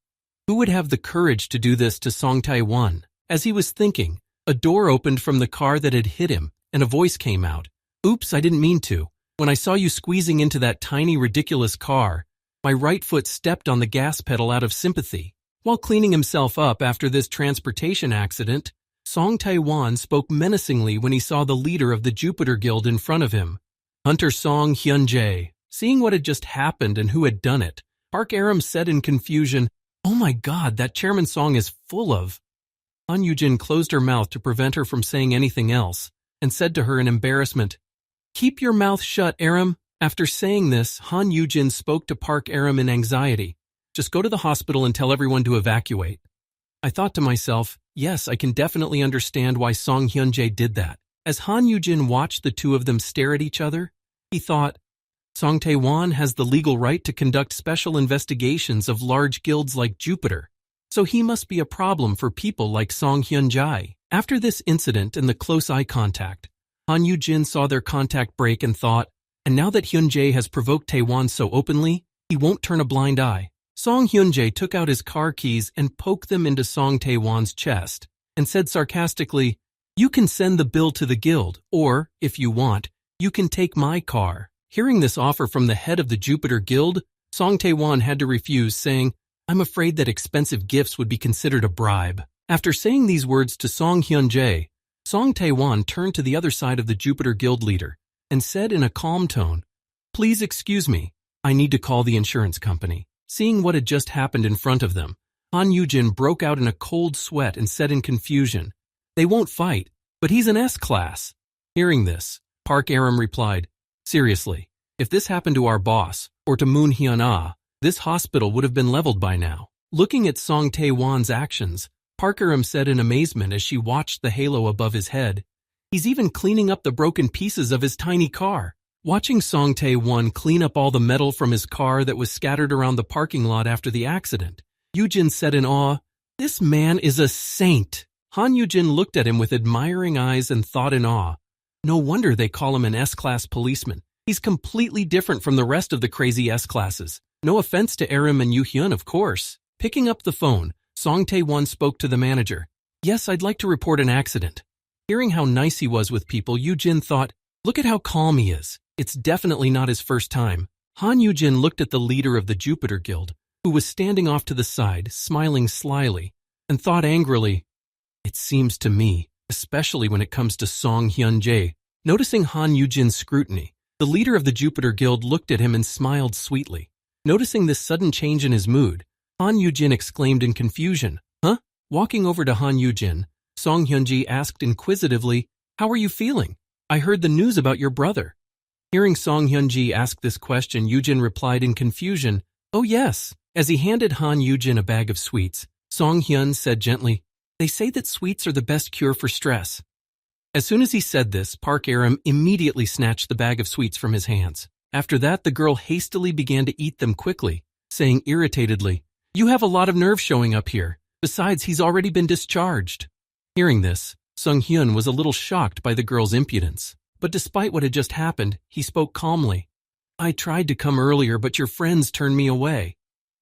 Who would have the courage to do this to Song Tae-wan? As he was thinking, a door opened from the car that had hit him, and a voice came out. "Oops, I didn't mean to. When I saw you squeezing into that tiny, ridiculous car, my right foot stepped on the gas pedal out of sympathy." While cleaning himself up after this transportation accident, Song Tae-won spoke menacingly when he saw the leader of the Jupiter Guild in front of him. Hunter Song Hyun-jae. Seeing what had just happened and who had done it, Park Aram said in confusion, "Oh my god, that Chairman Song is full of..." Han Yugin closed her mouth to prevent her from saying anything else, and said to her in embarrassment, "Keep your mouth shut, Aram." After saying this, Han Yugin spoke to Park Aram in anxiety. "Just go to the hospital and tell everyone to evacuate." I thought to myself, yes, I can definitely understand why Song Hyun-jae did that. As Han Yugin watched the two of them stare at each other, he thought, Song Tae-won has the legal right to conduct special investigations of large guilds like Jupiter, so he must be a problem for people like Song Hyun-jae. After this incident and the close eye contact, Han Yugin saw their contact break and thought, and now that Hyun-jae has provoked Tae-won so openly, he won't turn a blind eye. Song Hyun-jae took out his car keys and poked them into Song Tae-won's chest, and said sarcastically, "You can send the bill to the guild, or, if you want, you can take my car." Hearing this offer from the head of the Jupiter Guild, Song Tae-won had to refuse, saying, "I'm afraid that expensive gifts would be considered a bribe." After saying these words to Song Hyun-jae, Song Tae-won turned to the other side of the Jupiter Guild leader and said in a calm tone, "Please excuse me, I need to call the insurance company." Seeing what had just happened in front of them, Han Yugin broke out in a cold sweat and said in confusion, "They won't fight, but he's an S-class." Hearing this, Park Aram replied, "Seriously, if this happened to our boss, or to Moon Hyun-ah, this hospital would have been leveled by now." Looking at Song Tae-won's actions, Park Aram said in amazement as she watched the halo above his head, "He's even cleaning up the broken pieces of his tiny car." Watching Song Tae-won clean up all the metal from his car that was scattered around the parking lot after the accident, Yugin said in awe, "This man is a saint." Han Yugin looked at him with admiring eyes and thought in awe, "No wonder they call him an S-class policeman. He's completely different from the rest of the crazy S-classes. No offense to Aram and Yuhun, of course." Picking up the phone, Song Tae-won spoke to the manager. "Yes, I'd like to report an accident." Hearing how nice he was with people, Yugin thought, "Look at how calm he is. It's definitely not his first time." Han Yugin looked at the leader of the Jupiter Guild, who was standing off to the side, smiling slyly, and thought angrily, "It seems to me, especially when it comes to Song Hyun-jae." Noticing Han Yujin's scrutiny, the leader of the Jupiter Guild looked at him and smiled sweetly. Noticing this sudden change in his mood, Han Yugin exclaimed in confusion, "Huh?" Walking over to Han Yugin, Song Hyun-jae asked inquisitively, "How are you feeling? I heard the news about your brother." Hearing Song Hyun-jae ask this question, Yugin replied in confusion, "Oh yes." As he handed Han Yugin a bag of sweets, Song Hyun said gently, "They say that sweets are the best cure for stress." As soon as he said this, Park Aram immediately snatched the bag of sweets from his hands. After that, the girl hastily began to eat them quickly, saying irritatedly, "You have a lot of nerve showing up here. Besides, he's already been discharged." Hearing this, Sung Hyun was a little shocked by the girl's impudence. But despite what had just happened, he spoke calmly. "I tried to come earlier, but your friends turned me away."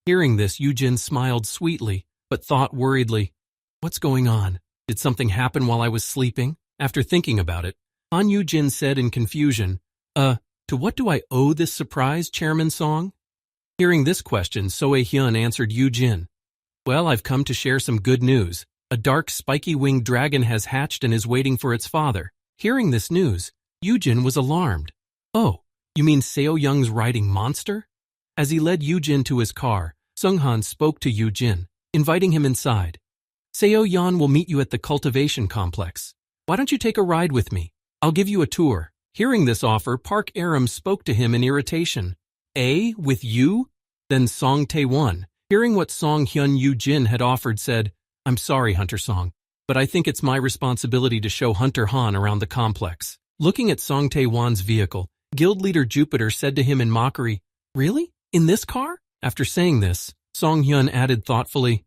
Hearing this, Yugin smiled sweetly, but thought worriedly, "What's going on? Did something happen while I was sleeping?" After thinking about it, Han Yugin said in confusion, To what do I owe this surprise, Chairman Song?" Hearing this question, Soe Hyun answered Yugin, "Well, I've come to share some good news. A dark, spiky-winged dragon has hatched and is waiting for its father." Hearing this news, Yugin was alarmed. "Oh, you mean Seo Young's riding monster?" As he led Yugin to his car, Sunghan spoke to Yugin, inviting him inside. "Seo Yan will meet you at the cultivation complex. Why don't you take a ride with me? I'll give you a tour." Hearing this offer, Park Aram spoke to him in irritation. With you?" Then Song Tae-won, hearing what Song Hyun Yugin had offered, said, "I'm sorry, Hunter Song, but I think it's my responsibility to show Hunter Han around the complex." Looking at Song Tae-won's vehicle, Guild Leader Jupiter said to him in mockery, "Really? In this car?" After saying this, Song Hyun added thoughtfully,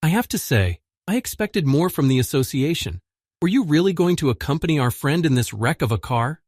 "I have to say, I expected more from the association. Were you really going to accompany our friend in this wreck of a car?"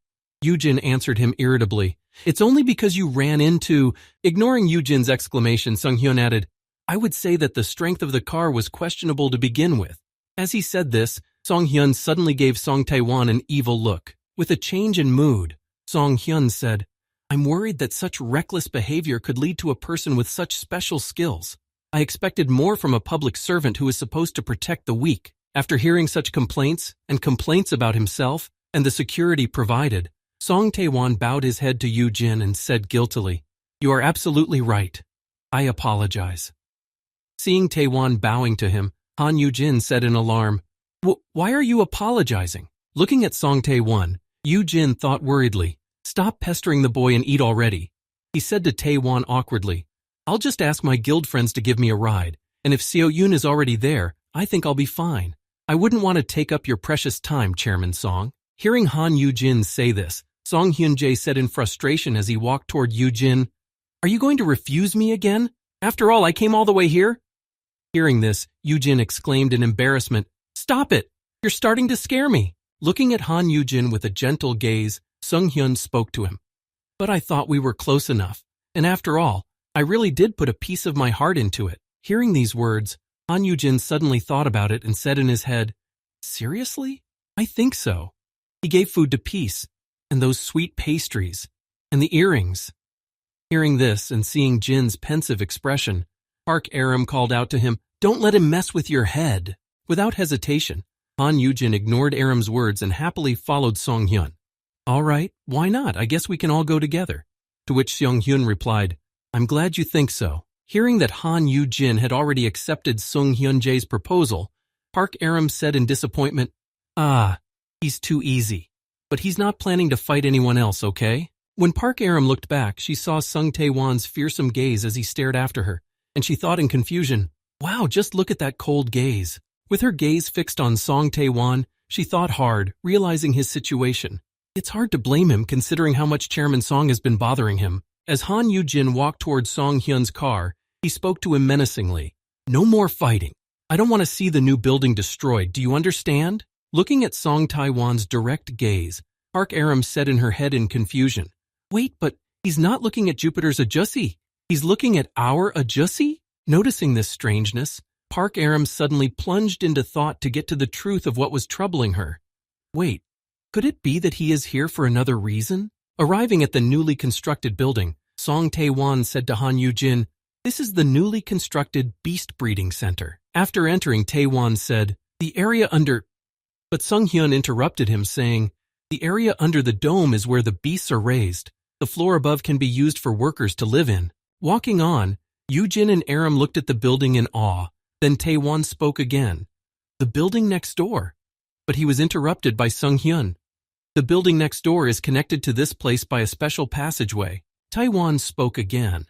Yugin answered him irritably, "It's only because you ran into..." Ignoring Yujin's exclamation, Sung Hyun added, "I would say that the strength of the car was questionable to begin with." As he said this, Song Hyun suddenly gave Song Tae-won an evil look. With a change in mood, Song Hyun said, "I'm worried that such reckless behavior could lead to a person with such special skills. I expected more from a public servant who is supposed to protect the weak." After hearing such complaints and complaints about himself and the security provided, Song Tae-won bowed his head to Yu Jin and said guiltily, "You are absolutely right. I apologize." Seeing Tae-won bowing to him, Han Yugin said in alarm, "Why are you apologizing?" Looking at Song Tae-won, Yu Jin thought worriedly, "Stop pestering the boy and eat already." He said to Tae-won awkwardly, "I'll just ask my guild friends to give me a ride, and if Seo-yoon is already there, I think I'll be fine. I wouldn't want to take up your precious time, Chairman Song." Hearing Han Yujin say this, Song Hyun-jae said in frustration as he walked toward Yu Jin, "Are you going to refuse me again? After all, I came all the way here." Hearing this, Yu Jin exclaimed in embarrassment, "Stop it! You're starting to scare me." Looking at Han Yujin with a gentle gaze, Sung Hyun spoke to him. "But I thought we were close enough, and after all, I really did put a piece of my heart into it." Hearing these words, Han Yujin suddenly thought about it and said in his head, "Seriously? I think so." He gave food to Peace, and those sweet pastries, and the earrings. Hearing this and seeing Jin's pensive expression, Park Aram called out to him, "Don't let him mess with your head." Without hesitation, Han Yujin ignored Aram's words and happily followed Song Hyun. "All right, why not? I guess we can all go together." To which Song Hyun replied, "I'm glad you think so." Hearing that Han Yujin had already accepted Sung Hyun-jae's proposal, Park Aram said in disappointment, He's too easy. But he's not planning to fight anyone else, okay?" When Park Aram looked back, she saw Sung Tae-won's fearsome gaze as he stared after her, and she thought in confusion, "Wow, just look at that cold gaze." With her gaze fixed on Song Tae-won, she thought hard, realizing his situation. It's hard to blame him considering how much Chairman Song has been bothering him. As Han Yujin walked toward Song Hyun's car, he spoke to him menacingly. "No more fighting. I don't want to see the new building destroyed, do you understand?" Looking at Song Tae-won's direct gaze, Park Aram said in her head in confusion, "Wait, but he's not looking at Jupiter's Ajussi. He's looking at our Ajussi?" Noticing this strangeness, Park Aram suddenly plunged into thought to get to the truth of what was troubling her. Wait, could it be that he is here for another reason? Arriving at the newly constructed building, Song Tae-won said to Han Yujin, "This is the newly constructed beast breeding center." After entering, Tae-won said, "The area under..." But Sung Hyun interrupted him, saying, "The area under the dome is where the beasts are raised. The floor above can be used for workers to live in." Walking on, Yujin and Aram looked at the building in awe. Then Tae-won spoke again. "The building next door." But he was interrupted by Sung Hyun. "The building next door is connected to this place by a special passageway." Tae-won spoke again.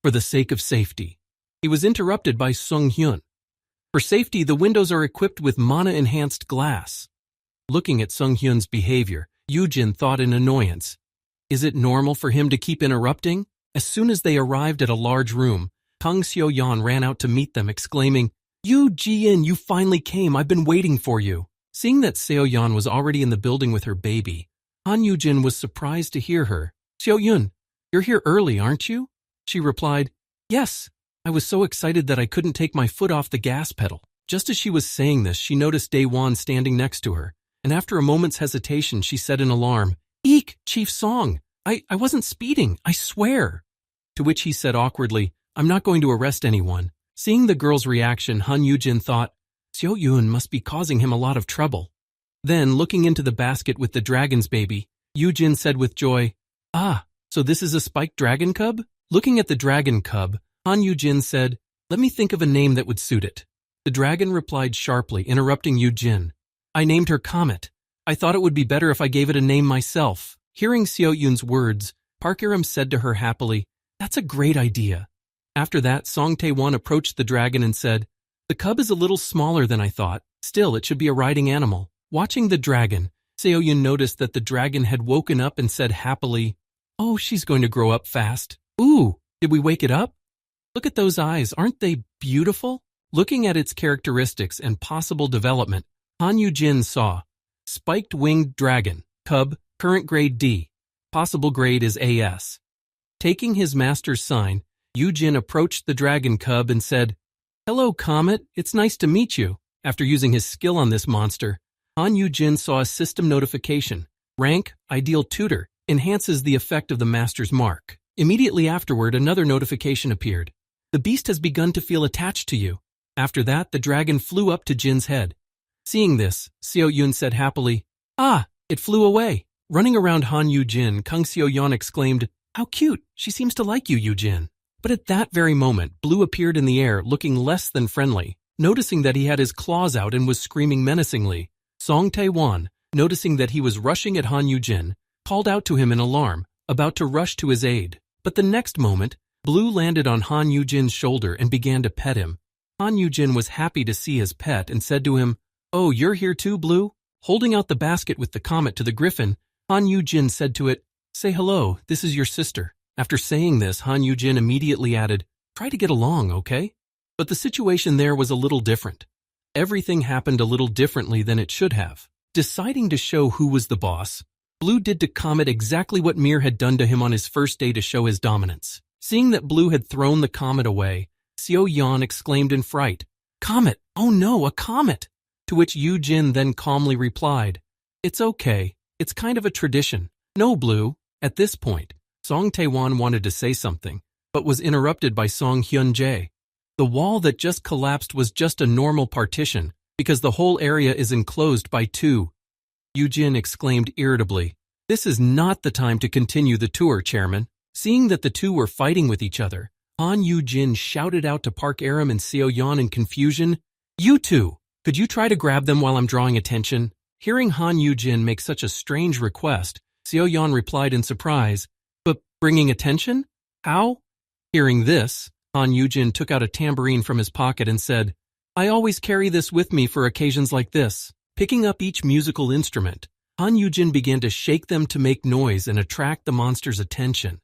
"For the sake of safety." He was interrupted by Sung Hyun. "For safety, the windows are equipped with mana-enhanced glass." Looking at Sung Hyun's behavior, Yujin thought in annoyance. Is it normal for him to keep interrupting? As soon as they arrived at a large room, Kang Seo-yeon ran out to meet them, exclaiming, "Yu Ji-in, you finally came. I've been waiting for you." Seeing that Seo-yeon was already in the building with her baby, Han Yujin was surprised to hear her. "Seo-yeon, you're here early, aren't you?" She replied, "Yes. I was so excited that I couldn't take my foot off the gas pedal." Just as she was saying this, she noticed Dae-won standing next to her, and after a moment's hesitation, she said in alarm, "Eek, Chief Song, I wasn't speeding, I swear." To which he said awkwardly, "I'm not going to arrest anyone." Seeing the girl's reaction, Han Yujin thought, Seo-yoon must be causing him a lot of trouble. Then, looking into the basket with the dragon's baby, Yujin said with joy, "So this is a spiked dragon cub?" Looking at the dragon cub, Han Yujin said, "Let me think of a name that would suit it." The dragon replied sharply, interrupting Yujin, "I named her Comet. I thought it would be better if I gave it a name myself." Hearing Seo-yoon's words, Park Aram said to her happily, "That's a great idea." After that, Song Tae-won approached the dragon and said, "The cub is a little smaller than I thought. Still, it should be a riding animal." Watching the dragon, Seo-yoon noticed that the dragon had woken up and said happily, "Oh, she's going to grow up fast. Ooh, did we wake it up? Look at those eyes, aren't they beautiful?" Looking at its characteristics and possible development, Han Yujin saw spiked winged dragon, cub, current grade D, possible grade is AS. Taking his master's sign, Yujin approached the dragon cub and said, "Hello, Comet, it's nice to meet you." After using his skill on this monster, Han Yujin saw a system notification. Rank, Ideal Tutor, enhances the effect of the master's mark. Immediately afterward, another notification appeared. The beast has begun to feel attached to you. After that, the dragon flew up to Jin's head. Seeing this, Seo Yun said happily, "Ah, it flew away." Running around Han Yugin, Kang Seo Yeon exclaimed, "How cute, she seems to like you, Yujin." But at that very moment, Blue appeared in the air looking less than friendly. Noticing that he had his claws out and was screaming menacingly, Song Tae-won, noticing that he was rushing at Han Yugin, called out to him in alarm, about to rush to his aid. But the next moment, Blue landed on Han Yujin's shoulder and began to pet him. Han Yujin was happy to see his pet and said to him, "Oh, you're here too, Blue?" Holding out the basket with the comet to the griffin, Han Yujin said to it, "Say hello, this is your sister." After saying this, Han Yujin immediately added, "Try to get along, okay?" But the situation there was a little different. Everything happened a little differently than it should have. Deciding to show who was the boss, Blue did to Comet exactly what Mir had done to him on his first day to show his dominance. Seeing that Blue had thrown the comet away, Seo Yeon exclaimed in fright, "Comet! Oh no, a comet!" To which Yujin then calmly replied, "It's okay. It's kind of a tradition. No, Blue." At this point, Song Tae-won wanted to say something, but was interrupted by Song Hyun-jae. The wall that just collapsed was just a normal partition, because the whole area is enclosed by two. Yujin exclaimed irritably, "This is not the time to continue the tour, Chairman." Seeing that the two were fighting with each other, Han Yujin shouted out to Park Aram and Seo Yeon in confusion, "You two, could you try to grab them while I'm drawing attention?" Hearing Han Yujin make such a strange request, Seo Yeon replied in surprise, "But bringing attention? How?" Hearing this, Han Yujin took out a tambourine from his pocket and said, "I always carry this with me for occasions like this." Picking up each musical instrument, Han Yujin began to shake them to make noise and attract the monster's attention.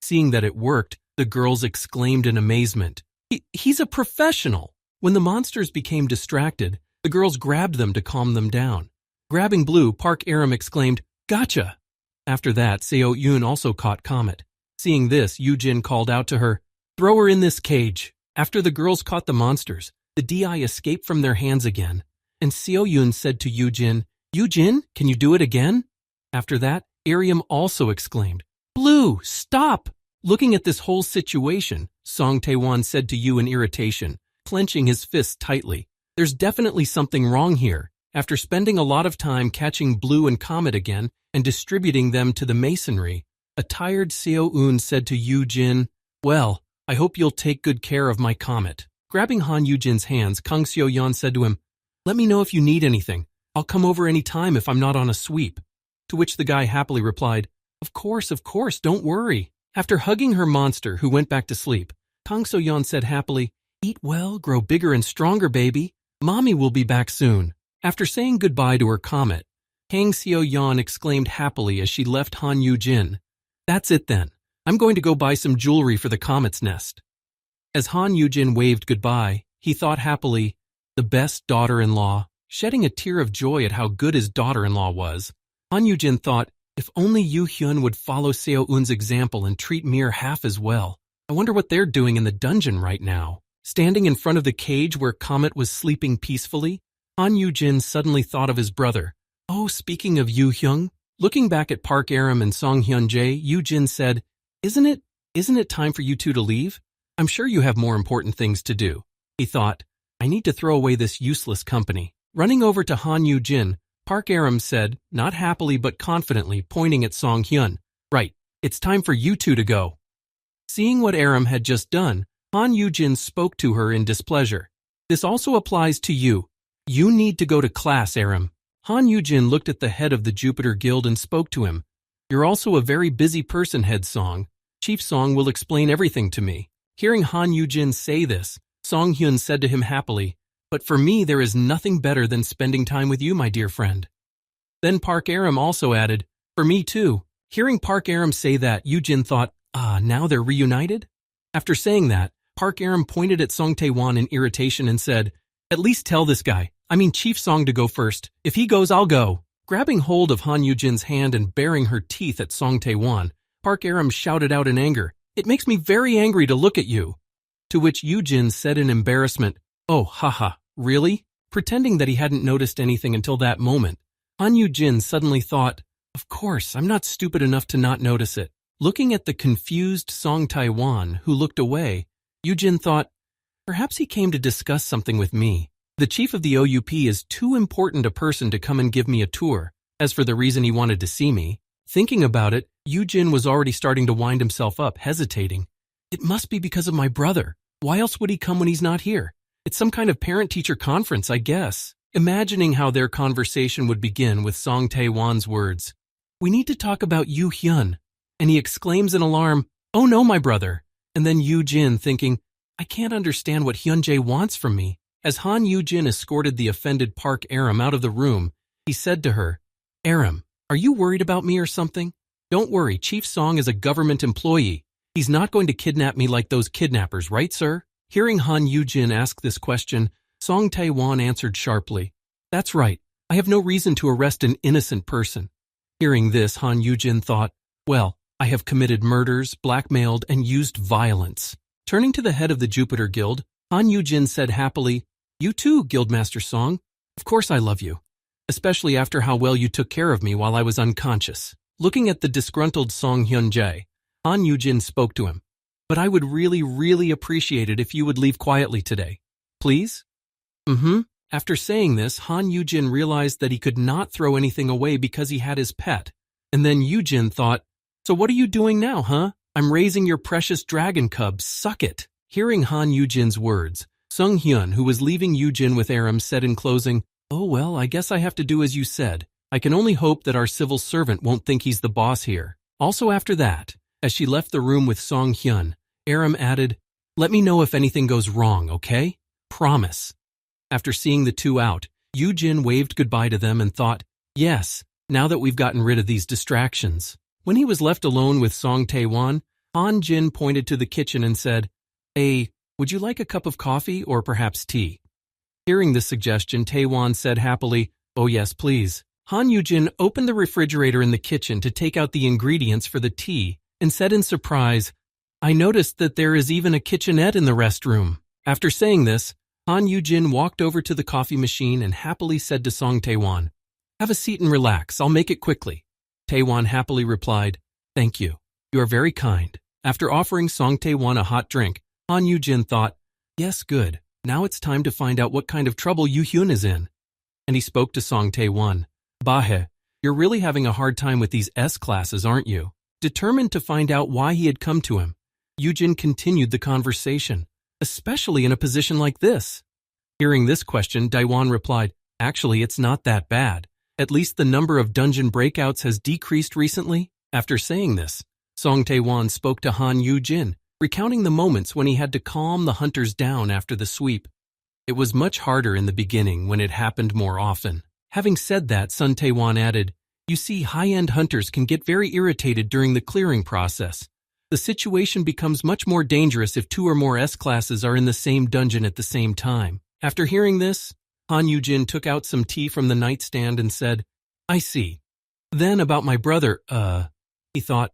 Seeing that it worked, the girls exclaimed in amazement, He's a professional!" When the monsters became distracted, the girls grabbed them to calm them down. Grabbing Blue, Park Aram exclaimed, "Gotcha!" After that, Seo Yoon also caught Comet. Seeing this, Yujin called out to her, "Throw her in this cage." After the girls caught the monsters, the DI escaped from their hands again, and Seo Yoon said to Yujin, "Yujin, can you do it again?" After that, Aram also exclaimed, "Blue, stop!" Looking at this whole situation, Song Tae-won said to Yu in irritation, clenching his fists tightly, "There's definitely something wrong here." After spending a lot of time catching Blue and Comet again and distributing them to the masonry, a tired Seo Yoon said to Yujin, "Well, I hope you'll take good care of my Comet." Grabbing Han Yujin's hands, Kang Seo Yeon said to him, "Let me know if you need anything. I'll come over any time if I'm not on a sweep." To which the guy happily replied, of course, don't worry." After hugging her monster, who went back to sleep, Kang Seo Yeon said happily, "Eat well, grow bigger and stronger, baby. Mommy will be back soon." After saying goodbye to her Comet, Kang Seo Yeon exclaimed happily as she left Han Yujin, "That's it then. I'm going to go buy some jewelry for the Comet's nest." As Han Yujin waved goodbye, he thought happily, the best daughter-in-law. Shedding a tear of joy at how good his daughter-in-law was, Han Yujin thought, if only Yuhun would follow Seo Eun's example and treat Mir half as well. I wonder what they're doing in the dungeon right now. Standing in front of the cage where Comet was sleeping peacefully, Han Yujin suddenly thought of his brother. Oh, speaking of Yuhyung, looking back at Park Aram and Song Hyun-jae, Yujin said, Isn't it time for you two to leave? I'm sure you have more important things to do." He thought, I need to throw away this useless company. Running over to Han Yujin, Park Aram said, not happily but confidently, pointing at Song Hyun, "Right, it's time for you two to go." Seeing what Aram had just done, Han Yujin spoke to her in displeasure. "This also applies to you. You need to go to class, Aram." Han Yujin looked at the head of the Jupiter Guild and spoke to him. "You're also a very busy person, Head Song. Chief Song will explain everything to me." Hearing Han Yujin say this, Song Hyun said to him happily, "But for me there is nothing better than spending time with you, my dear friend." Then Park Aram also added, "For me too." Hearing Park Aram say that, Yujin thought, now they're reunited? After saying that, Park Aram pointed at Song Tae-won in irritation and said, "At least tell this guy, Chief Song, to go first. If he goes, I'll go." Grabbing hold of Han Yujin's hand and baring her teeth at Song Tae-won, Park Aram shouted out in anger, "It makes me very angry to look at you." To which Yujin said in embarrassment, "Oh, haha, really?" Pretending that he hadn't noticed anything until that moment, Han Yujin suddenly thought, "Of course, I'm not stupid enough to not notice it." Looking at the confused Song Tae-won, who looked away, Yujin thought, perhaps he came to discuss something with me. The chief of the OUP is too important a person to come and give me a tour. As for the reason he wanted to see me, thinking about it, Yujin was already starting to wind himself up, hesitating. It must be because of my brother. Why else would he come when he's not here? It's some kind of parent-teacher conference, I guess. Imagining how their conversation would begin with Song Tae-won's words. We need to talk about Yuhun. And he exclaims in alarm, oh no, my brother. And then Yujin thinking, I can't understand what Hyunjae wants from me. As Han Yugin escorted the offended Park Aram out of the room, he said to her, Aram, are you worried about me or something? Don't worry, Chief Song is a government employee. He's not going to kidnap me like those kidnappers, right, sir? Hearing Han Yugin ask this question, Song Tae-won answered sharply, that's right, I have no reason to arrest an innocent person. Hearing this, Han Yugin thought, well, I have committed murders, blackmailed, and used violence. Turning to the head of the Jupiter Guild, Han Yugin said happily, you too, Guildmaster Song. Of course I love you, especially after how well you took care of me while I was unconscious. Looking at the disgruntled Song Hyunjae, Han Yugin spoke to him. But I would really appreciate it if you would leave quietly today. Please? After saying this, Han Yugin realized that he could not throw anything away because he had his pet. And then Yujin thought, so what are you doing now, huh? I'm raising your precious dragon cub, suck it. Hearing Han Yujin's words, Sung Hyun, who was leaving Yujin with Aram, said in closing, oh well, I guess I have to do as you said. I can only hope that our civil servant won't think he's the boss here. Also after that, as she left the room with Song Hyun, Aram added, let me know if anything goes wrong, okay? Promise. After seeing the two out, Yujin waved goodbye to them and thought, yes, now that we've gotten rid of these distractions. When he was left alone with Song Tae-won, Han Jin pointed to the kitchen and said, would you like a cup of coffee or perhaps tea? Hearing this suggestion, Tae-won said happily, oh yes, please. Han Yujin opened the refrigerator in the kitchen to take out the ingredients for the tea and said in surprise, I noticed that there is even a kitchenette in the restroom. After saying this, Han Yujin walked over to the coffee machine and happily said to Song Tae-won, have a seat and relax, I'll make it quickly. Tae-won happily replied, thank you. You are very kind. After offering Song Tae-won a hot drink, Han Yujin thought, yes, good. Now it's time to find out what kind of trouble Yuhun is in. And he spoke to Song Tae-won. Bahe, you're really having a hard time with these S-classes, aren't you? Determined to find out why he had come to him, Yujin continued the conversation, especially in a position like this. Hearing this question, Daewon replied, actually, it's not that bad. At least the number of dungeon breakouts has decreased recently. After saying this, Song Tae-won spoke to Han Yujin, recounting the moments when he had to calm the hunters down after the sweep. It was much harder in the beginning when it happened more often. Having said that, Sun Tae-won added, you see, high-end hunters can get very irritated during the clearing process. The situation becomes much more dangerous if two or more S-classes are in the same dungeon at the same time. After hearing this, Han Yujin took out some tea from the nightstand and said, I see. Then about my brother, he thought,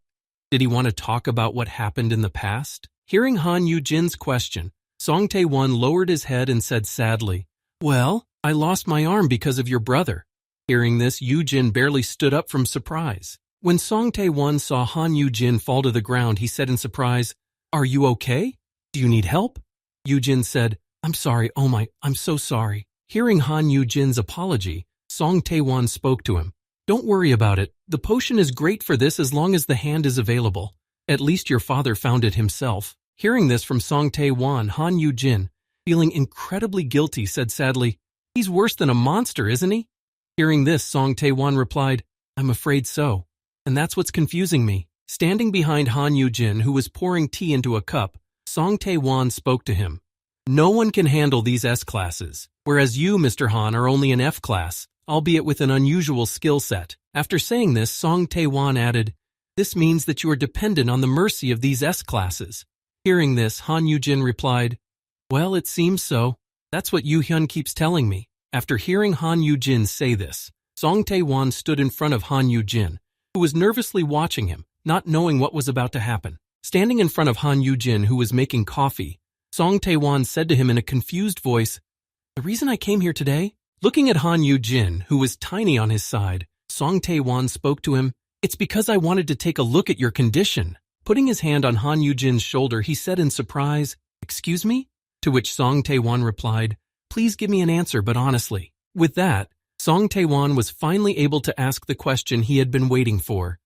did he want to talk about what happened in the past? Hearing Han Yujin's question, Song Tae-won lowered his head and said sadly, well, I lost my arm because of your brother. Hearing this, Yujin barely stood up from surprise. When Song Tae-won saw Han Yujin fall to the ground, he said in surprise, are you okay? Do you need help? Yujin said, I'm sorry, oh my, I'm so sorry. Hearing Han Yujin's apology, Song Tae-won spoke to him. Don't worry about it. The potion is great for this as long as the hand is available. At least your father found it himself. Hearing this from Song Tae-won, Han Yujin, feeling incredibly guilty, said sadly, he's worse than a monster, isn't he? Hearing this, Song Tae-won replied, I'm afraid so. And that's what's confusing me. Standing behind Han Yujin, who was pouring tea into a cup, Song Tae-won spoke to him. No one can handle these S-classes, whereas you, Mr. Han, are only an F-class, albeit with an unusual skill set. After saying this, Song Tae-won added, this means that you are dependent on the mercy of these S-classes. Hearing this, Han Yujin replied, well, it seems so. That's what Yuhun keeps telling me. After hearing Han Yujin say this, Song Tae-won stood in front of Han Yujin, who was nervously watching him, not knowing what was about to happen. Standing in front of Han Yujin, who was making coffee, Song Tae-won said to him in a confused voice, the reason I came here today? Looking at Han Yujin, who was tiny on his side, Song Tae-won spoke to him, it's because I wanted to take a look at your condition. Putting his hand on Han Yujin's shoulder, he said in surprise, excuse me? To which Song Tae-won replied, Please give me an answer, but honestly. With that, Song Tae-won was finally able to ask the question he had been waiting for.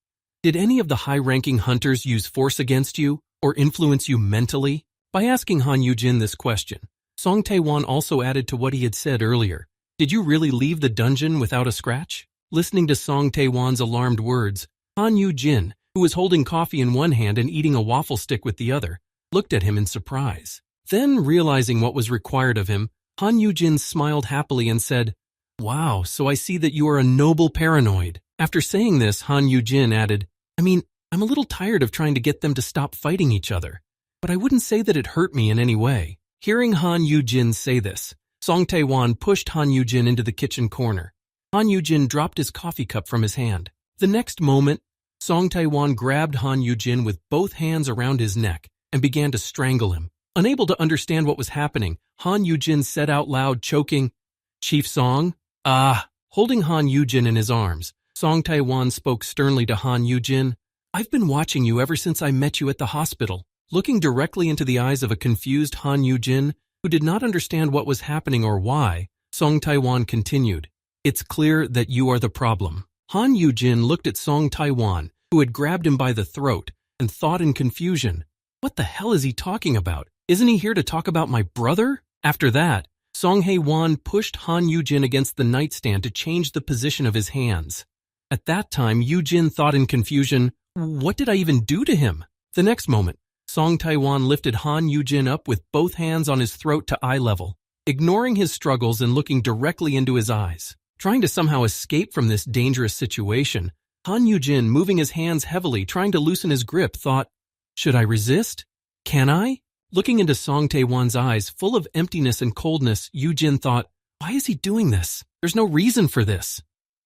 Did any of the high-ranking hunters use force against you or influence you mentally? By asking Han Yugin this question, Song Tae-won also added to what he had said earlier. Did you really leave the dungeon without a scratch? Listening to Song Tae-won's alarmed words, Han Yugin, who was holding coffee in one hand and eating a waffle stick with the other, looked at him in surprise. Then, realizing what was required of him, Han Yugin smiled happily and said, "Wow, so I see that you are a noble paranoid." After saying this, Han Yugin added, I'm a little tired of trying to get them to stop fighting each other, but I wouldn't say that it hurt me in any way. Hearing Han Yugin say this, Song Tae-won pushed Han Yugin into the kitchen corner. Han Yugin dropped his coffee cup from his hand. The next moment, Song Tae-won grabbed Han Yugin with both hands around his neck and began to strangle him. Unable to understand what was happening, Han Yugin said out loud, choking, "Chief Song?" Holding Han Yugin in his arms, Song Tae-won spoke sternly to Han Yugin. "I've been watching you ever since I met you at the hospital." Looking directly into the eyes of a confused Han Yugin, who did not understand what was happening or why, Song Tae-won continued, "It's clear that you are the problem." Han Yugin looked at Song Tae-won, who had grabbed him by the throat, and thought in confusion, "What the hell is he talking about? Isn't he here to talk about my brother?" After that, Song Hae-won pushed Han Yugin against the nightstand to change the position of his hands. At that time, Yugin thought in confusion, "What did I even do to him?" The next moment, Song Tae-won lifted Han Yugin up with both hands on his throat to eye level, ignoring his struggles and looking directly into his eyes. Trying to somehow escape from this dangerous situation, Han Yugin, moving his hands heavily, trying to loosen his grip, thought, "Should I resist? Can I?" Looking into Song Tae-won's eyes, full of emptiness and coldness, Yugin thought, "Why is he doing this? There's no reason for this."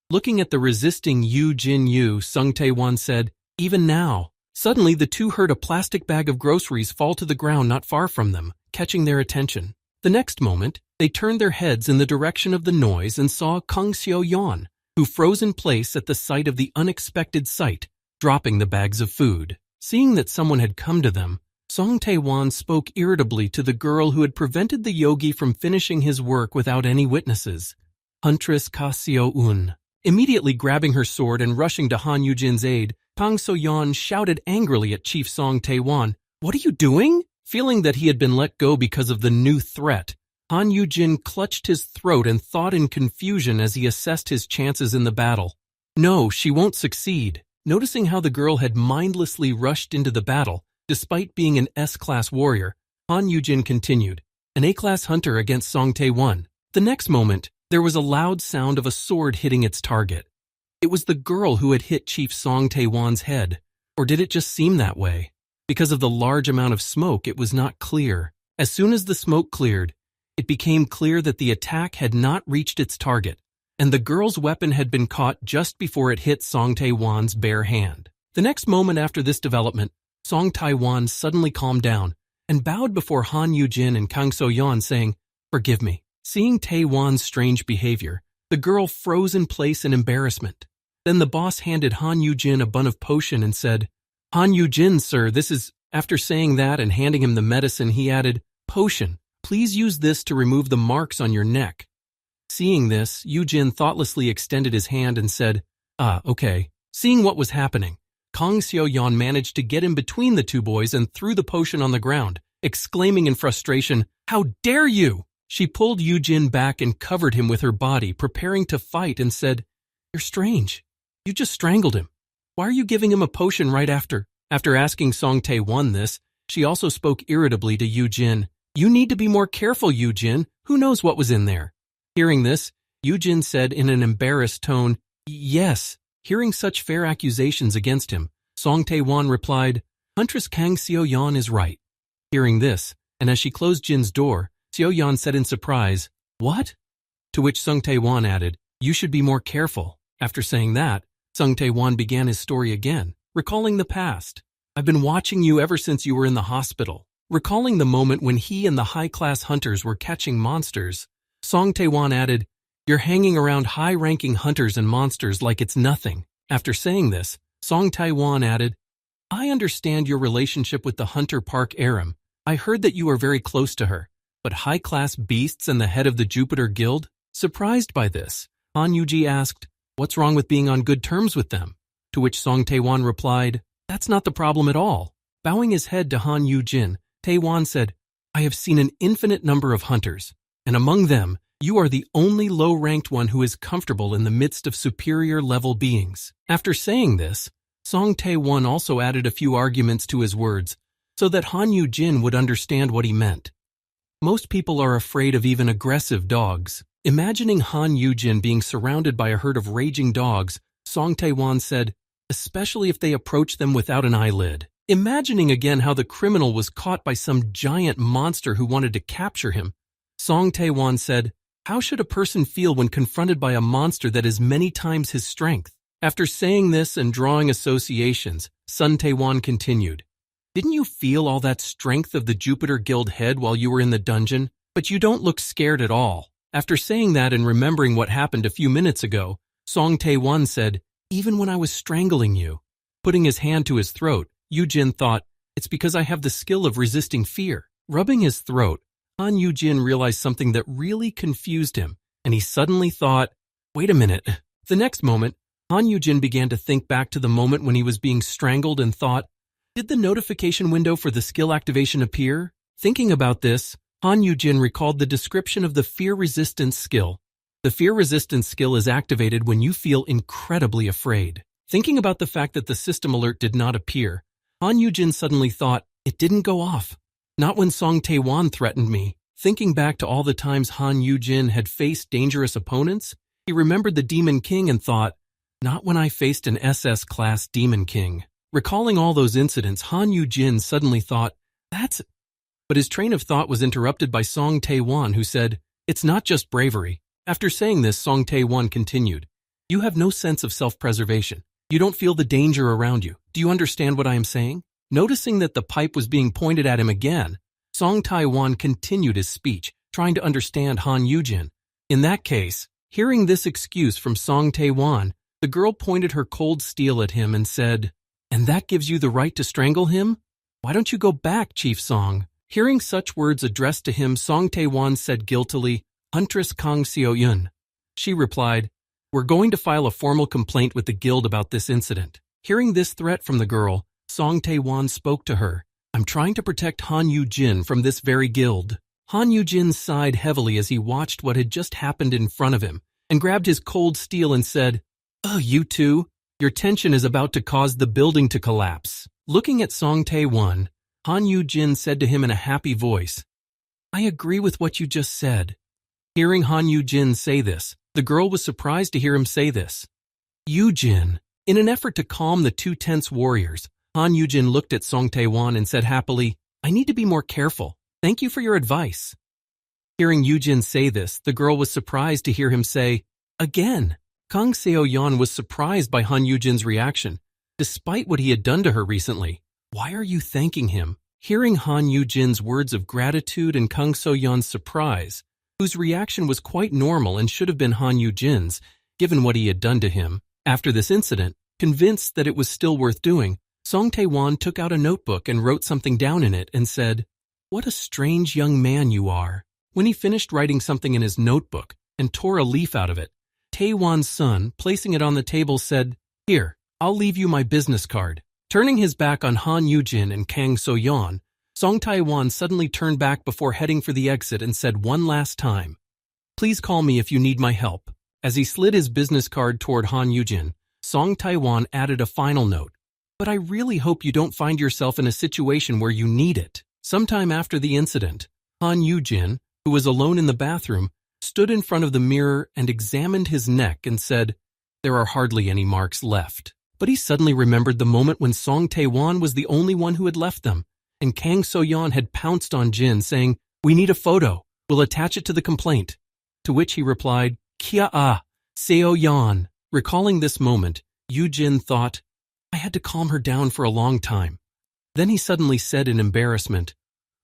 Looking at the resisting Yugin, Song Tae-won said, "Even now." Suddenly, the two heard a plastic bag of groceries fall to the ground not far from them, catching their attention. The next moment, they turned their heads in the direction of the noise and saw Kang Seo-yeon, who froze in place at the sight of the unexpected sight, dropping the bags of food. Seeing that someone had come to them, Song Tae-won spoke irritably to the girl who had prevented the yogi from finishing his work without any witnesses, Huntress Ka Seo-eun. Immediately grabbing her sword and rushing to Han Yujin's aid, Kang So-yeon shouted angrily at Chief Song Tae-won, "What are you doing?" Feeling that he had been let go because of the new threat, Han Yugin clutched his throat and thought in confusion as he assessed his chances in the battle. No, she won't succeed. Noticing how the girl had mindlessly rushed into the battle, despite being an S-class warrior, Han Yugin continued, "An A-class hunter against Song Tae-won." The next moment, there was a loud sound of a sword hitting its target. It was the girl who had hit Chief Song Tae-won's head, or did it just seem that way? Because of the large amount of smoke, it was not clear. As soon as the smoke cleared, it became clear that the attack had not reached its target, and the girl's weapon had been caught just before it hit Song Tae-won's bare hand. The next moment after this development, Song Tae-won suddenly calmed down and bowed before Han Yugin and Kang So-yeon, saying, "Forgive me." Seeing Tae-won's strange behavior, the girl froze in place in embarrassment. Then the boss handed Han Yugin a bun of potion and said, "Han Yugin, sir, this is..." After saying that and handing him the medicine, he added, "Potion. Please use this to remove the marks on your neck." Seeing this, Yugin thoughtlessly extended his hand and said, "Okay." Seeing what was happening, Kang Seo-yeon managed to get in between the two boys and threw the potion on the ground, exclaiming in frustration, "How dare you!" She pulled Yugin back and covered him with her body, preparing to fight, and said, "You're strange. You just strangled him. Why are you giving him a potion right after?" After asking Song Tae-won this, she also spoke irritably to Yugin. "You need to be more careful, Yugin. Who knows what was in there?" Hearing this, Yugin said in an embarrassed tone, "Yes." Hearing such fair accusations against him, Song Tae-won replied, "Huntress Kang Seo-yeon is right." Hearing this, and as she closed Jin's door, Seo-yeon said in surprise, "What?" To which Song Tae-won added, "You should be more careful." After saying that, Song Tae-won began his story again, recalling the past. "I've been watching you ever since you were in the hospital." Recalling the moment when he and the high-class hunters were catching monsters, Song Tae-won added, "You're hanging around high-ranking hunters and monsters like it's nothing." After saying this, Song Tae-won added, "I understand your relationship with the hunter Park Aram. I heard that you are very close to her. but high-class beasts and the head of the Jupiter Guild? Surprised by this, Han Yugin asked, "What's wrong with being on good terms with them?" To which Song Tae-won replied, "That's not the problem at all." Bowing his head to Han Yugin, Tae-won said, "I have seen an infinite number of hunters, and among them, you are the only low-ranked one who is comfortable in the midst of superior-level beings." After saying this, Song Tae-won also added a few arguments to his words, so that Han Yugin would understand what he meant. Most people are afraid of even aggressive dogs. Imagining Han Yugin being surrounded by a herd of raging dogs, Song Tae-won said, especially if they approach them without an eyelid. Imagining again how the criminal was caught by some giant monster who wanted to capture him, Song Tae-won said, "How should a person feel when confronted by a monster that is many times his strength?" After saying this and drawing associations, Sun Tae-won continued, "Didn't you feel all that strength of the Jupiter Guild head while you were in the dungeon? But you don't look scared at all." After saying that and remembering what happened a few minutes ago, Song Tae-won said, "Even when I was strangling you." Putting his hand to his throat, Yugin thought, "It's because I have the skill of resisting fear." Rubbing his throat, Han Yugin realized something that really confused him, and he suddenly thought, "Wait a minute." The next moment, Han Yugin began to think back to the moment when he was being strangled and thought, "Did the notification window for the skill activation appear?" Thinking about this, Han Yugin recalled the description of the fear resistance skill. The fear resistance skill is activated when you feel incredibly afraid. Thinking about the fact that the system alert did not appear, Han Yugin suddenly thought, "It didn't go off. Not when Song Tae-won threatened me." Thinking back to all the times Han Yugin had faced dangerous opponents, he remembered the Demon King and thought, "Not when I faced an SS-class Demon King." Recalling all those incidents, Han Yugin suddenly thought, "That's..." But his train of thought was interrupted by Song Tae-won, who said, "It's not just bravery." After saying this, Song Tae-won continued, "You have no sense of self-preservation. You don't feel the danger around you. Do you understand what I am saying?" Noticing that the pipe was being pointed at him again, Song Tae-won continued his speech, trying to understand Han Yugin. In that case, hearing this excuse from Song Tae-won, the girl pointed her cold steel at him and said, "And that gives you the right to strangle him? Why don't you go back, Chief Song?" Hearing such words addressed to him, Song Tae-won said guiltily, "Huntress Kang Seo-yun." She replied, "We're going to file a formal complaint with the guild about this incident." Hearing this threat from the girl, Song Tae-won spoke to her, "I'm trying to protect Han Yugin from this very guild." Han Yugin sighed heavily as he watched what had just happened in front of him, and grabbed his cold steel and said, "Ugh, you two, your tension is about to cause the building to collapse." Looking at Song Tae-won, Han Yugin said to him in a happy voice, "I agree with what you just said." Hearing Han Yugin say this, the girl was surprised to hear him say this. Yugin. In an effort to calm the two tense warriors, Han Yugin looked at Song Tae-won and said happily, "I need to be more careful. Thank you for your advice." Hearing Yugin say this, the girl was surprised to hear him say, "Again." Kang Seo-yeon was surprised by Han Yujin's reaction, despite what he had done to her recently. "Why are you thanking him?" Hearing Han Yujin's words of gratitude and Kang Seo-yeon's surprise, whose reaction was quite normal and should have been Han Yujin's, given what he had done to him. After this incident, convinced that it was still worth doing, Song Tae-won took out a notebook and wrote something down in it and said, "What a strange young man you are." When he finished writing something in his notebook and tore a leaf out of it, Tae-won's son, placing it on the table, said, "Here, I'll leave you my business card." Turning his back on Han Yugin and Kang So-yeon, Song Tae-won suddenly turned back before heading for the exit and said one last time, "Please call me if you need my help." As he slid his business card toward Han Yugin, Song Tae-won added a final note, "But I really hope you don't find yourself in a situation where you need it." Sometime after the incident, Han Yugin, who was alone in the bathroom, stood in front of the mirror and examined his neck and said, "There are hardly any marks left." But he suddenly remembered the moment when Song Tae-won was the only one who had left them, and Kang So-yeon had pounced on Jin, saying, "We need a photo. We'll attach it to the complaint." To which he replied, "Kia-ah, Seo-yeon." Recalling this moment, Yujin thought, "I had to calm her down for a long time." Then he suddenly said in embarrassment,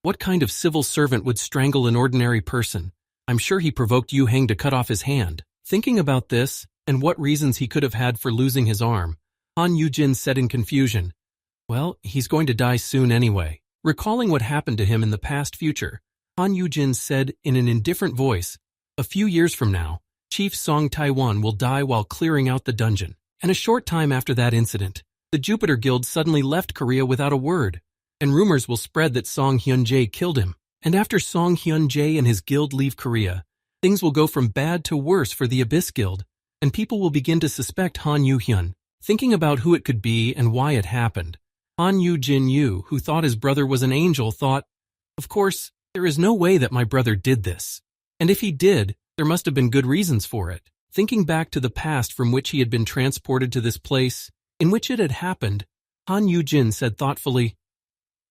"What kind of civil servant would strangle an ordinary person? I'm sure he provoked Yuhun to cut off his hand." Thinking about this, and what reasons he could have had for losing his arm, Han Yugin said in confusion, "Well, he's going to die soon anyway." Recalling what happened to him in the past future, Han Yugin said in an indifferent voice, "A few years from now, Chief Song Taiwan will die while clearing out the dungeon." And a short time after that incident, the Jupiter Guild suddenly left Korea without a word, and rumors will spread that Song Hyun-jae killed him. And after Song Hyun-jae and his guild leave Korea, things will go from bad to worse for the Abyss Guild, and people will begin to suspect Han Yu-hyun. Thinking about who it could be and why it happened, Han Yu-jin-yu, who thought his brother was an angel, thought, "Of course, there is no way that my brother did this. And if he did, there must have been good reasons for it." Thinking back to the past from which he had been transported to this place, in which it had happened, Han Yugin said thoughtfully,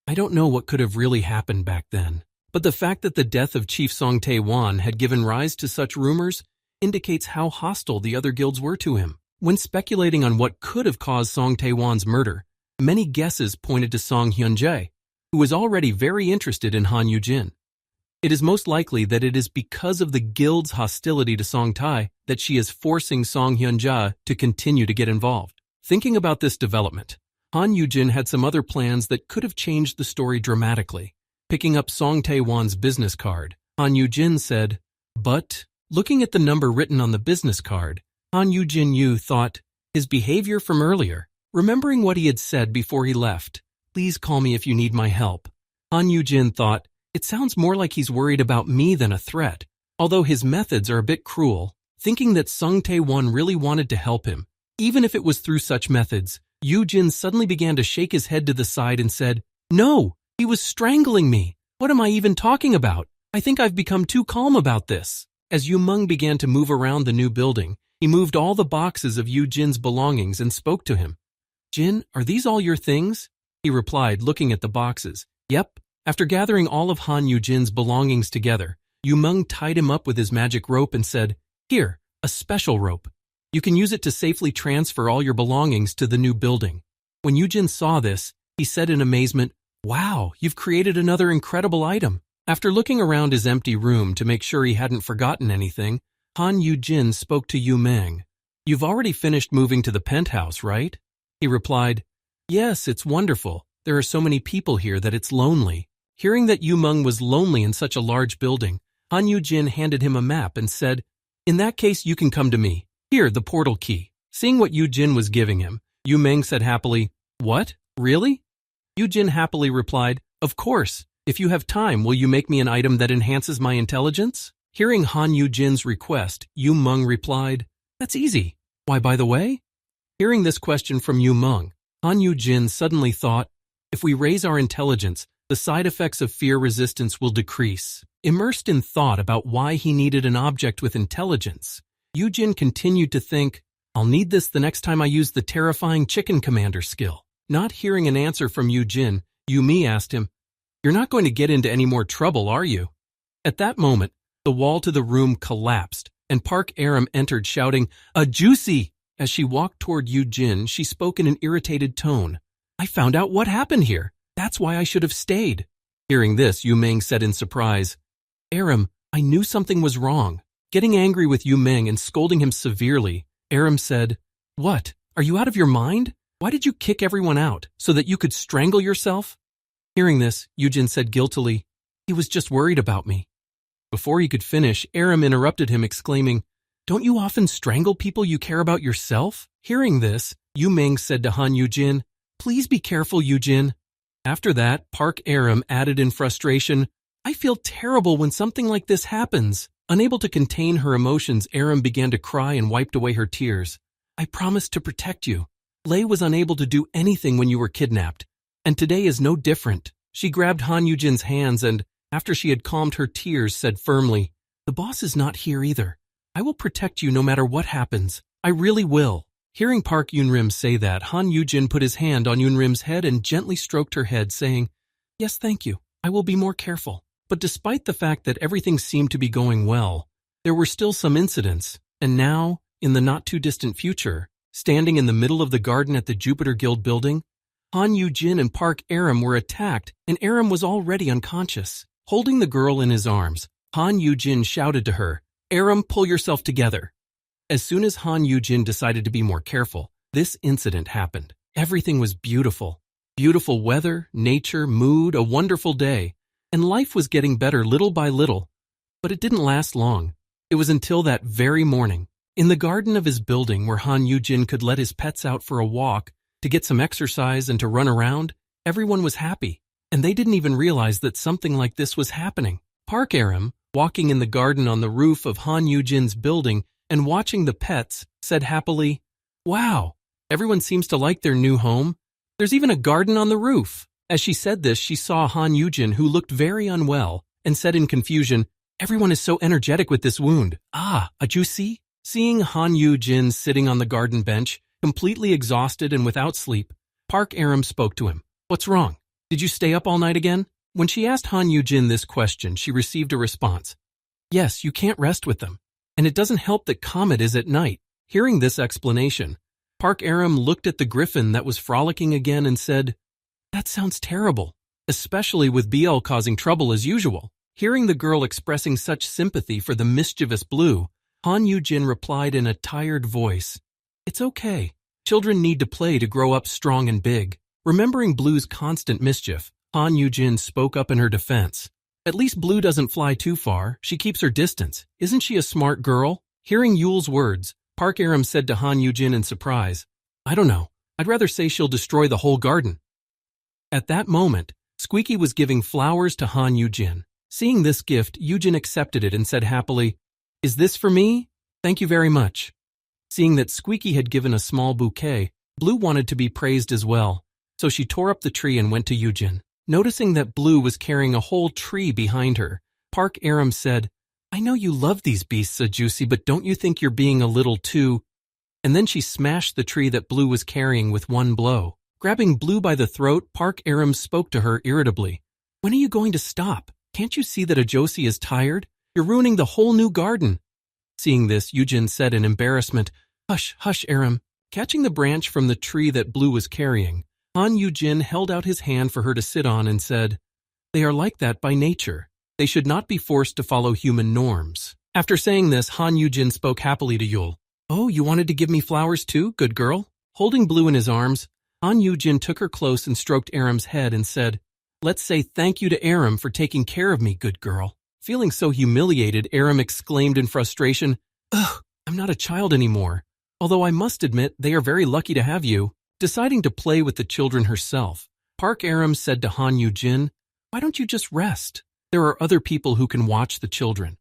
"I don't know what could have really happened back then, but the fact that the death of Chief Song Tae-wan had given rise to such rumors indicates how hostile the other guilds were to him. When speculating on what could have caused Song Tae-wan's murder, many guesses pointed to Song Hyun-jae, who was already very interested in Han Yugin. It is most likely that it is because of the guild's hostility to Song Tai that she is forcing Song Hyun-jae to continue to get involved. Thinking about this development, Han Yugin had some other plans that could have changed the story dramatically. Picking up Song Tae-wan's business card, Han Yugin said, "But," looking at the number written on the business card, Han Yugin-yu thought, his behavior from earlier, remembering what he had said before he left, "Please call me if you need my help." Han Yugin thought, it sounds more like he's worried about me than a threat, although his methods are a bit cruel. Thinking that Song Tae-wan really wanted to help him, even if it was through such methods, Yujin suddenly began to shake his head to the side and said, "No, he was strangling me. What am I even talking about? I think I've become too calm about this." As Yumeng began to move around the new building, he moved all the boxes of Yujin's belongings and spoke to him. "Jin, are these all your things?" He replied, looking at the boxes. "Yep." After gathering all of Han Yujin's belongings together, Yumeng tied him up with his magic rope and said, "Here, a special rope. You can use it to safely transfer all your belongings to the new building." When Yujin saw this, he said in amazement, "Wow, you've created another incredible item." After looking around his empty room to make sure he hadn't forgotten anything, Han Yujin spoke to Yumeng. "You've already finished moving to the penthouse, right?" He replied, "Yes, it's wonderful. There are so many people here that it's lonely." Hearing that Yumeng was lonely in such a large building, Han Yujin handed him a map and said, "In that case, you can come to me. Here, the portal key." Seeing what Yujin was giving him, Yumeng said happily, "What? Really?" Yujin happily replied, "Of course. If you have time, will you make me an item that enhances my intelligence?" Hearing Han Yujin's request, Yumeng replied, "That's easy. Why, by the way?" Hearing this question from Yumeng, Han Yujin suddenly thought, if we raise our intelligence, the side effects of fear resistance will decrease. Immersed in thought about why he needed an object with intelligence, Yujin continued to think, "I'll need this the next time I use the terrifying chicken commander skill." Not hearing an answer from Yujin, Yumi asked him, "You're not going to get into any more trouble, are you?" At that moment, the wall to the room collapsed, and Park Aram entered shouting, "A juicy!" As she walked toward Yujin, she spoke in an irritated tone, "I found out what happened here. That's why I should have stayed." Hearing this, Yumeng said in surprise, "Aram, I knew something was wrong." Getting angry with Yumeng and scolding him severely, Aram said, "What? Are you out of your mind? Why did you kick everyone out, so that you could strangle yourself?" Hearing this, Yujin said guiltily, "He was just worried about me." Before he could finish, Aram interrupted him, exclaiming, "Don't you often strangle people you care about yourself?" Hearing this, Yumeng said to Han Yujin, "Please be careful, Yujin." After that, Park Aram added in frustration, "I feel terrible when something like this happens." Unable to contain her emotions, Aram began to cry and wiped away her tears. "I promised to protect you. Lei was unable to do anything when you were kidnapped, and today is no different." She grabbed Han Yujin's hands and, after she had calmed her tears, said firmly, "The boss is not here either. I will protect you no matter what happens. I really will." Hearing Park Yunrim say that, Han Yujin put his hand on Yunrim's head and gently stroked her head, saying, "Yes, thank you. I will be more careful." But despite the fact that everything seemed to be going well, there were still some incidents, and now, in the not-too-distant future, standing in the middle of the garden at the Jupiter Guild building, Han Yujin and Park Aram were attacked, and Aram was already unconscious. Holding the girl in his arms, Han Yujin shouted to her, "Aram, pull yourself together." As soon as Han Yujin decided to be more careful, this incident happened. Everything was beautiful. Beautiful weather, nature, mood, a wonderful day. and life was getting better little by little. But it didn't last long. It was until that very morning, in the garden of his building where Han Yugin could let his pets out for a walk, to get some exercise and to run around, everyone was happy, and they didn't even realize that something like this was happening. Park Aram, walking in the garden on the roof of Han Yugin's building and watching the pets, said happily, "Wow, everyone seems to like their new home. There's even a garden on the roof." As she said this, she saw Han Yugin, who looked very unwell, and said in confusion, "Everyone is so energetic with this wound. Ah, a juicy?" Seeing Han Yugin sitting on the garden bench, completely exhausted and without sleep, Park Aram spoke to him. "What's wrong? Did you stay up all night again?" When she asked Han Yugin this question, she received a response. "Yes, you can't rest with them. And it doesn't help that Comet is at night." Hearing this explanation, Park Aram looked at the griffin that was frolicking again and said, "That sounds terrible, especially with BL causing trouble as usual." Hearing the girl expressing such sympathy for the mischievous Blue, Han Yugin replied in a tired voice, "It's okay. Children need to play to grow up strong and big." Remembering Blue's constant mischief, Han Yugin spoke up in her defense. "At least Blue doesn't fly too far. She keeps her distance. Isn't she a smart girl?" Hearing Yule's words, Park Aram said to Han Yugin in surprise, "I don't know. I'd rather say she'll destroy the whole garden." At that moment, Squeaky was giving flowers to Han Yugin. Seeing this gift, Yugin accepted it and said happily, "Is this for me? Thank you very much." Seeing that Squeaky had given a small bouquet, Blue wanted to be praised as well, so she tore up the tree and went to Yugin. Noticing that Blue was carrying a whole tree behind her, Park Aram said, "I know you love these beasts, Juicy, but don't you think you're being a little too—" And then she smashed the tree that Blue was carrying with one blow. Grabbing Blue by the throat, Park Aram spoke to her irritably. "When are you going to stop? Can't you see that Josie is tired? You're ruining the whole new garden." Seeing this, Yugin said in embarrassment, "Hush, hush, Aram." Catching the branch from the tree that Blue was carrying, Han Yugin held out his hand for her to sit on and said, "They are like that by nature. They should not be forced to follow human norms." After saying this, Han Yugin spoke happily to Yule. "Oh, you wanted to give me flowers too, good girl?" Holding Blue in his arms, Han Yugin took her close and stroked Aram's head and said, "Let's say thank you to Aram for taking care of me, good girl." Feeling so humiliated, Aram exclaimed in frustration, "Ugh, I'm not a child anymore. Although I must admit they are very lucky to have you." Deciding to play with the children herself, Park Aram said to Han Yugin, "Why don't you just rest? There are other people who can watch the children."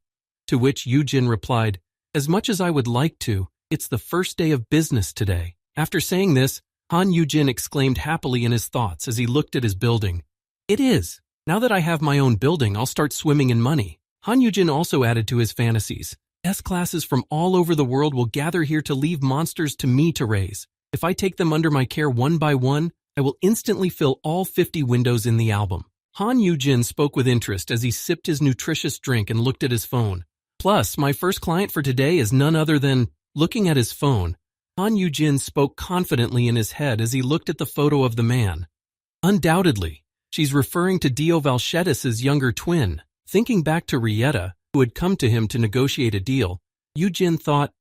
To which Yugin replied, "As much as I would like to, it's the first day of business today." After saying this, Han Yugin exclaimed happily in his thoughts as he looked at his building. "It is. Now that I have my own building, I'll start swimming in money." Han Yugin also added to his fantasies, "S-classes from all over the world will gather here to leave monsters to me to raise. If I take them under my care one by one, I will instantly fill all 50 windows in the album." Han Yugin spoke with interest as he sipped his nutritious drink and looked at his phone. "Plus, my first client for today is none other than—" Looking at his phone, Han Yugin spoke confidently in his head as he looked at the photo of the man. "Undoubtedly, she's referring to Dio Valchetis' younger twin." Thinking back to Rieta, who had come to him to negotiate a deal, Yugin thought,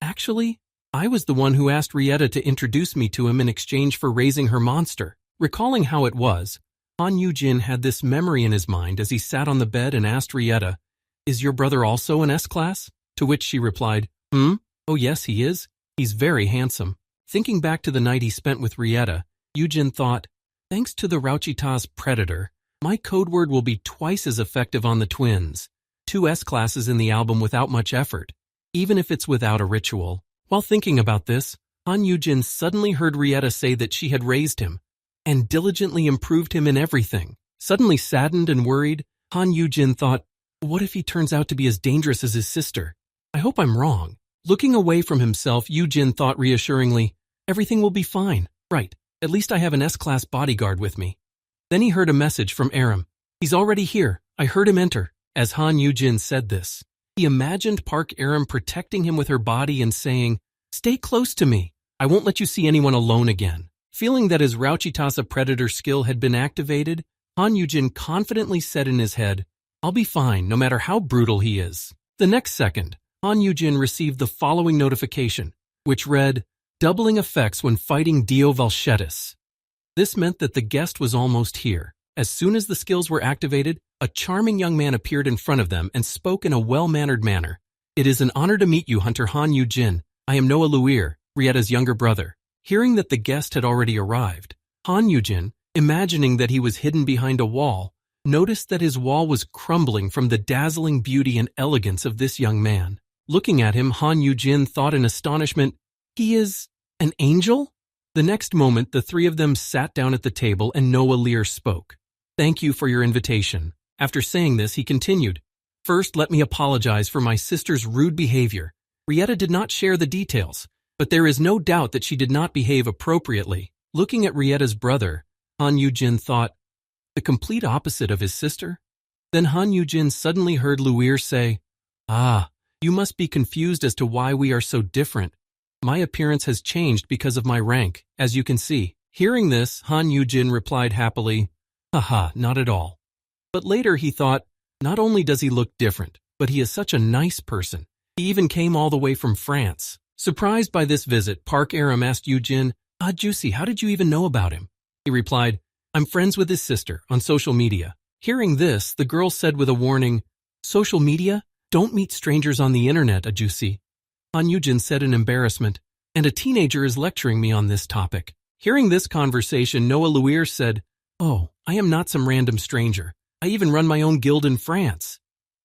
"Actually, I was the one who asked Rieta to introduce me to him in exchange for raising her monster." Recalling how it was, Han Yugin had this memory in his mind as he sat on the bed and asked Rieta, "Is your brother also an S-class?" To which she replied, "Oh yes, he is. He's very handsome." Thinking back to the night he spent with Rieta, Yugin thought, "Thanks to the Rauchita's predator, my code word will be twice as effective on the twins. 2 S-classes in the album without much effort, even if it's without a ritual." While thinking about this, Han Yugin suddenly heard Rieta say that she had raised him and diligently improved him in everything. Suddenly saddened and worried, Han Yugin thought, "What if he turns out to be as dangerous as his sister? I hope I'm wrong." Looking away from himself, Yugin thought reassuringly, "Everything will be fine. Right, at least I have an S-class bodyguard with me." Then he heard a message from Aram. "He's already here. I heard him enter." As Han Yugin said this, he imagined Park Aram protecting him with her body and saying, "Stay close to me. I won't let you see anyone alone again." Feeling that his Rauchitasa predator skill had been activated, Han Yugin confidently said in his head, "I'll be fine no matter how brutal he is." The next second, Han Yugin received the following notification, which read, "Doubling effects when fighting Dio Valchetis." This meant that the guest was almost here. As soon as the skills were activated, a charming young man appeared in front of them and spoke in a well-mannered manner. "It is an honor to meet you, Hunter Han Yugin. I am Noah Luir, Rietta's younger brother." Hearing that the guest had already arrived, Han Yugin, imagining that he was hidden behind a wall, noticed that his wall was crumbling from the dazzling beauty and elegance of this young man. Looking at him, Han Yugin thought in astonishment, "He is an angel?" The next moment, the three of them sat down at the table and Noah Lear spoke. "Thank you for your invitation." After saying this, he continued, "First, let me apologize for my sister's rude behavior. Rietta did not share the details, but there is no doubt that she did not behave appropriately." Looking at Rietta's brother, Han Yujin thought, the complete opposite of his sister? Then Han Yujin suddenly heard Luir say, "Ah, you must be confused as to why we are so different. My appearance has changed because of my rank, as you can see." Hearing this, Han Yujin replied happily, "Haha, not at all." But later he thought, not only does he look different, but he is such a nice person. He even came all the way from France. Surprised by this visit, Park Aram asked Yujin, "Juicy, how did you even know about him?" He replied, "I'm friends with his sister on social media." Hearing this, the girl said with a warning, "Social media? Don't meet strangers on the internet, Juicy." Han Yujin said in embarrassment, "And a teenager is lecturing me on this topic." Hearing this conversation, Noah Luir said, "Oh, I am not some random stranger. I even run my own guild in France."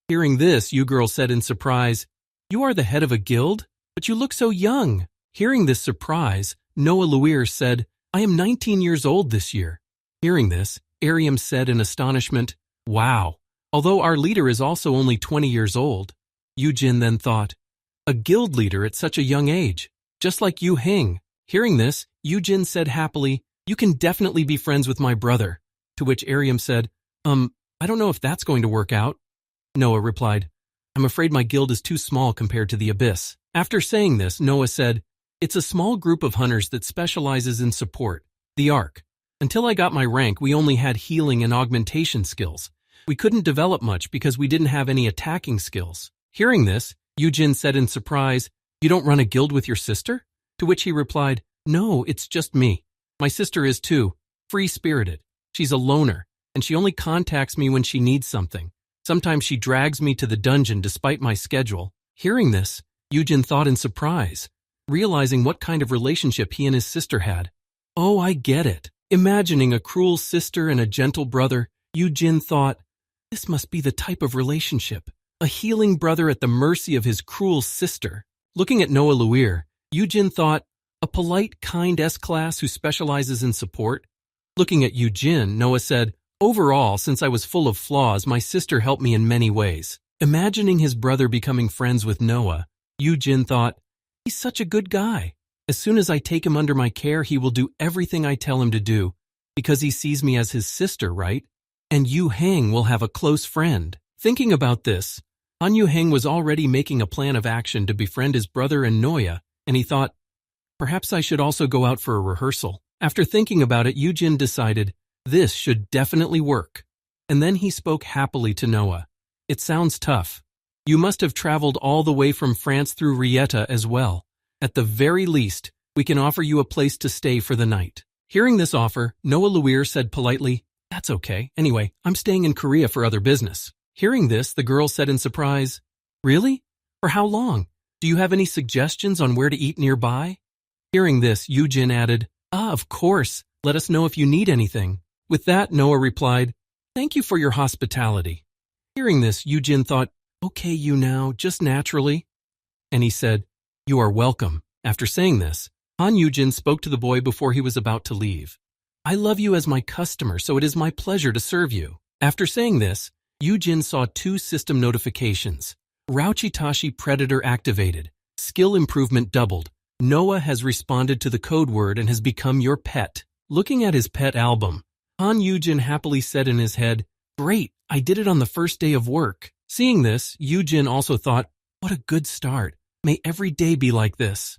Hearing this, Girl said in surprise, "You are the head of a guild? But you look so young." Hearing this surprise, Noah Luir said, "I am 19 years old this year." Hearing this, Aram said in astonishment, "Wow, although our leader is also only 20 years old." Yujin then thought, "A guild leader at such a young age, just like Yuhun." Hearing this, Yujin said happily, "You can definitely be friends with my brother." To which Aram said, I don't know if that's going to work out." Noah replied, "I'm afraid my guild is too small compared to the Abyss." After saying this, Noah said, "It's a small group of hunters that specializes in support, the Ark. Until I got my rank, we only had healing and augmentation skills. We couldn't develop much because we didn't have any attacking skills." Hearing this, Yujin said in surprise, "You don't run a guild with your sister?" To which he replied, "No, it's just me. My sister is too free-spirited. She's a loner, and she only contacts me when she needs something. Sometimes she drags me to the dungeon despite my schedule." Hearing this, Yujin thought in surprise, realizing what kind of relationship he and his sister had. "Oh, I get it." Imagining a cruel sister and a gentle brother, Yujin thought, this must be the type of relationship. A healing brother at the mercy of his cruel sister. Looking at Noah Luir, Yujin thought, a polite, kind S-class who specializes in support. Looking at Yujin, Noah said, "Overall, since I was full of flaws, my sister helped me in many ways." Imagining his brother becoming friends with Noah, Yujin thought, he's such a good guy. As soon as I take him under my care, he will do everything I tell him to do, because he sees me as his sister, right? And Yuhun will have a close friend. Thinking about this, Han Yuhun was already making a plan of action to befriend his brother and Noya, and he thought, perhaps I should also go out for a rehearsal. After thinking about it, Yujin decided, this should definitely work. And then he spoke happily to Noah. "It sounds tough. You must have traveled all the way from France through Rieta as well. At the very least, we can offer you a place to stay for the night." Hearing this offer, Noah Luir said politely, "That's okay. Anyway, I'm staying in Korea for other business." Hearing this, the girl said in surprise, "Really? For how long? Do you have any suggestions on where to eat nearby?" Hearing this, Yujin added, "Of course. Let us know if you need anything." With that, Noah replied, "Thank you for your hospitality." Hearing this, Yujin thought, "Okay, you now, just naturally." And he said, "You are welcome." After saying this, Han Yujin spoke to the boy before he was about to leave. "I love you as my customer, so it is my pleasure to serve you." After saying this, Yujin saw 2 system notifications. Rauchitashi Predator activated. Skill improvement doubled. Noah has responded to the code word and has become your pet. Looking at his pet album, Han Yujin happily said in his head, "Great, I did it on the first day of work." Seeing this, Yujin also thought, what a good start. May every day be like this.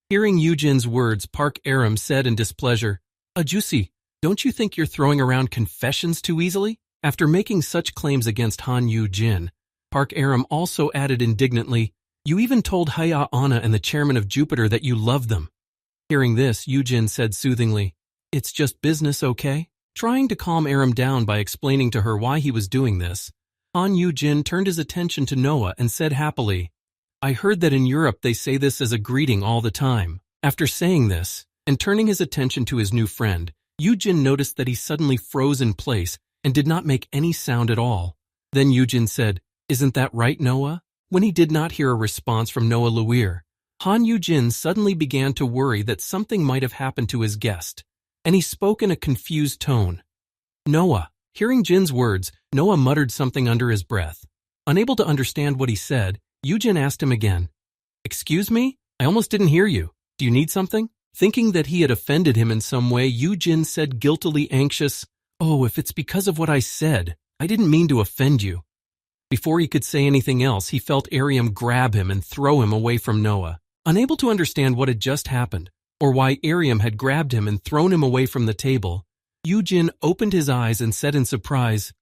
Hearing Yujin's words, Park Aram said in displeasure, "Juicy, don't you think you're throwing around confessions too easily?" After making such claims against Han Yujin, Park Aram also added indignantly, "You even told Haya Anna and the chairman of Jupiter that you love them." Hearing this, Yujin said soothingly, "It's just business, okay?" Trying to calm Aram down by explaining to her why he was doing this, Han Yugin turned his attention to Noah and said happily, "I heard that in Europe they say this as a greeting all the time." After saying this, and turning his attention to his new friend, Yugin noticed that he suddenly froze in place and did not make any sound at all. Then Yugin said, "Isn't that right, Noah?" When he did not hear a response from Noah Luir, Han Yugin suddenly began to worry that something might have happened to his guest, and he spoke in a confused tone. "Noah." Hearing Jin's words, Noah muttered something under his breath. Unable to understand what he said, Yugin asked him again, "Excuse me? I almost didn't hear you. Do you need something?" Thinking that he had offended him in some way, Yugin said guiltily anxious, "Oh, if it's because of what I said, I didn't mean to offend you." Before he could say anything else, he felt Aram grab him and throw him away from Noah. Unable to understand what had just happened, or why Aram had grabbed him and thrown him away from the table, Yugin opened his eyes and said in surprise,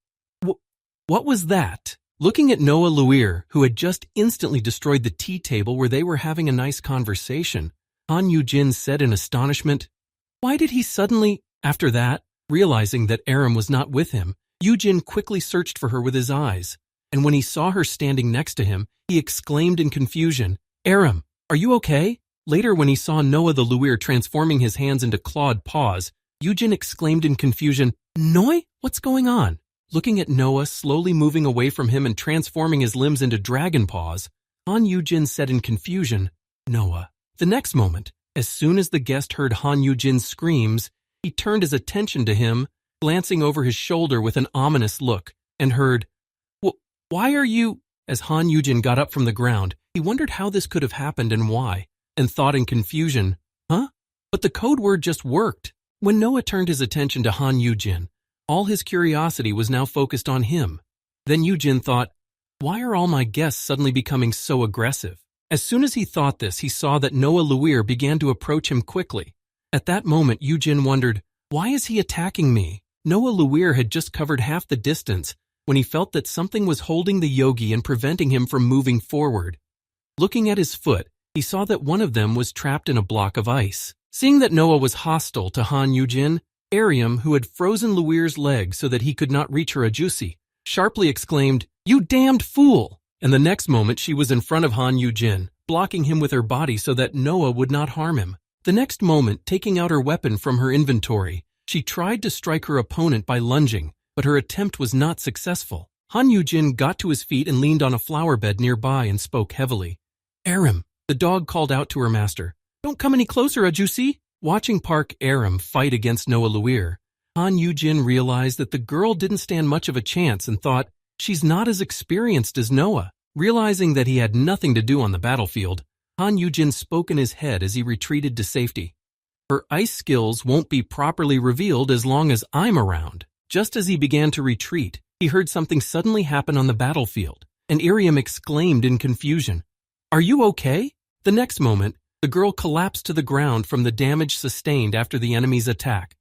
"What was that?" Looking at Noah Luir, who had just instantly destroyed the tea table where they were having a nice conversation, Han Yugin said in astonishment, "Why did he suddenly—" After that, realizing that Aram was not with him, Yugin quickly searched for her with his eyes, and when he saw her standing next to him, he exclaimed in confusion, "Aram, are you okay?" Later, when he saw Noah the Luir transforming his hands into clawed paws, Yugin exclaimed in confusion, "Noi? What's going on?" Looking at Noah slowly moving away from him and transforming his limbs into dragon paws, Han Yugin said in confusion, "Noah." The next moment, as soon as the guest heard Han Yujin's screams, he turned his attention to him, glancing over his shoulder with an ominous look, and heard, "Why are you—" As Han Yugin got up from the ground, he wondered how this could have happened and why, and thought in confusion, "Huh? But the code word just worked." When Noah turned his attention to Han Yugin, all his curiosity was now focused on him. Then Yugin thought, "Why are all my guests suddenly becoming so aggressive?" As soon as he thought this, he saw that Noah Luir began to approach him quickly. At that moment, Yugin wondered, "Why is he attacking me?" Noah Luir had just covered half the distance when he felt that something was holding the yogi and preventing him from moving forward. Looking at his foot, he saw that one of them was trapped in a block of ice. Seeing that Noah was hostile to Han Yugin, Aram, who had frozen Luir's leg so that he could not reach her ajusi, sharply exclaimed, "You damned fool!" And the next moment she was in front of Han Yugin, blocking him with her body so that Noah would not harm him. The next moment, taking out her weapon from her inventory, she tried to strike her opponent by lunging, but her attempt was not successful. Han Yugin got to his feet and leaned on a flower bed nearby and spoke heavily. "Aram," the dog called out to her master. "Don't come any closer, Ajusi." Watching Park Aram fight against Noah Luir, Han Yugin realized that the girl didn't stand much of a chance and thought, "She's not as experienced as Noah." Realizing that he had nothing to do on the battlefield, Han Yugin spoke in his head as he retreated to safety. "Her ice skills won't be properly revealed as long as I'm around." Just as he began to retreat, he heard something suddenly happen on the battlefield, and Aram exclaimed in confusion, "Are you okay?" The next moment, the girl collapsed to the ground from the damage sustained after the enemy's attack.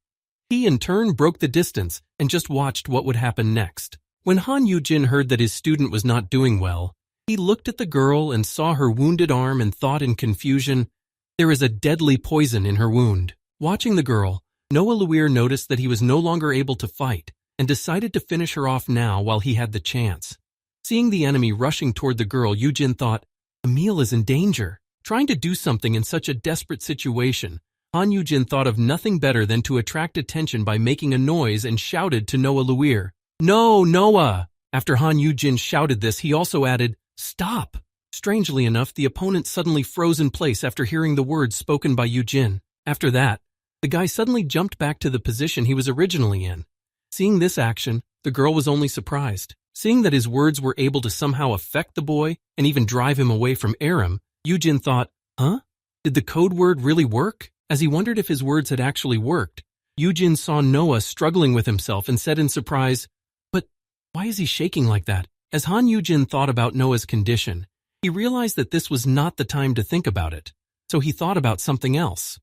He in turn broke the distance and just watched what would happen next. When Han Yugin heard that his student was not doing well, he looked at the girl and saw her wounded arm and thought in confusion, "There is a deadly poison in her wound." Watching the girl, Noah Luir noticed that he was no longer able to fight and decided to finish her off now while he had the chance. Seeing the enemy rushing toward the girl, Yugin thought, "Emil is in danger." Trying to do something in such a desperate situation, Han Yugin thought of nothing better than to attract attention by making a noise and shouted to Noah Luir, "No, Noah!" After Han Yugin shouted this, he also added, "Stop!" Strangely enough, the opponent suddenly froze in place after hearing the words spoken by Yugin. After that, the guy suddenly jumped back to the position he was originally in. Seeing this action, the girl was only surprised. Seeing that his words were able to somehow affect the boy and even drive him away from Aram, Yugin thought, "Huh? Did the code word really work?" As he wondered if his words had actually worked, Yugin saw Noah struggling with himself and said in surprise, "But why is he shaking like that?" As Han Yugin thought about Noah's condition, he realized that this was not the time to think about it, so he thought about something else.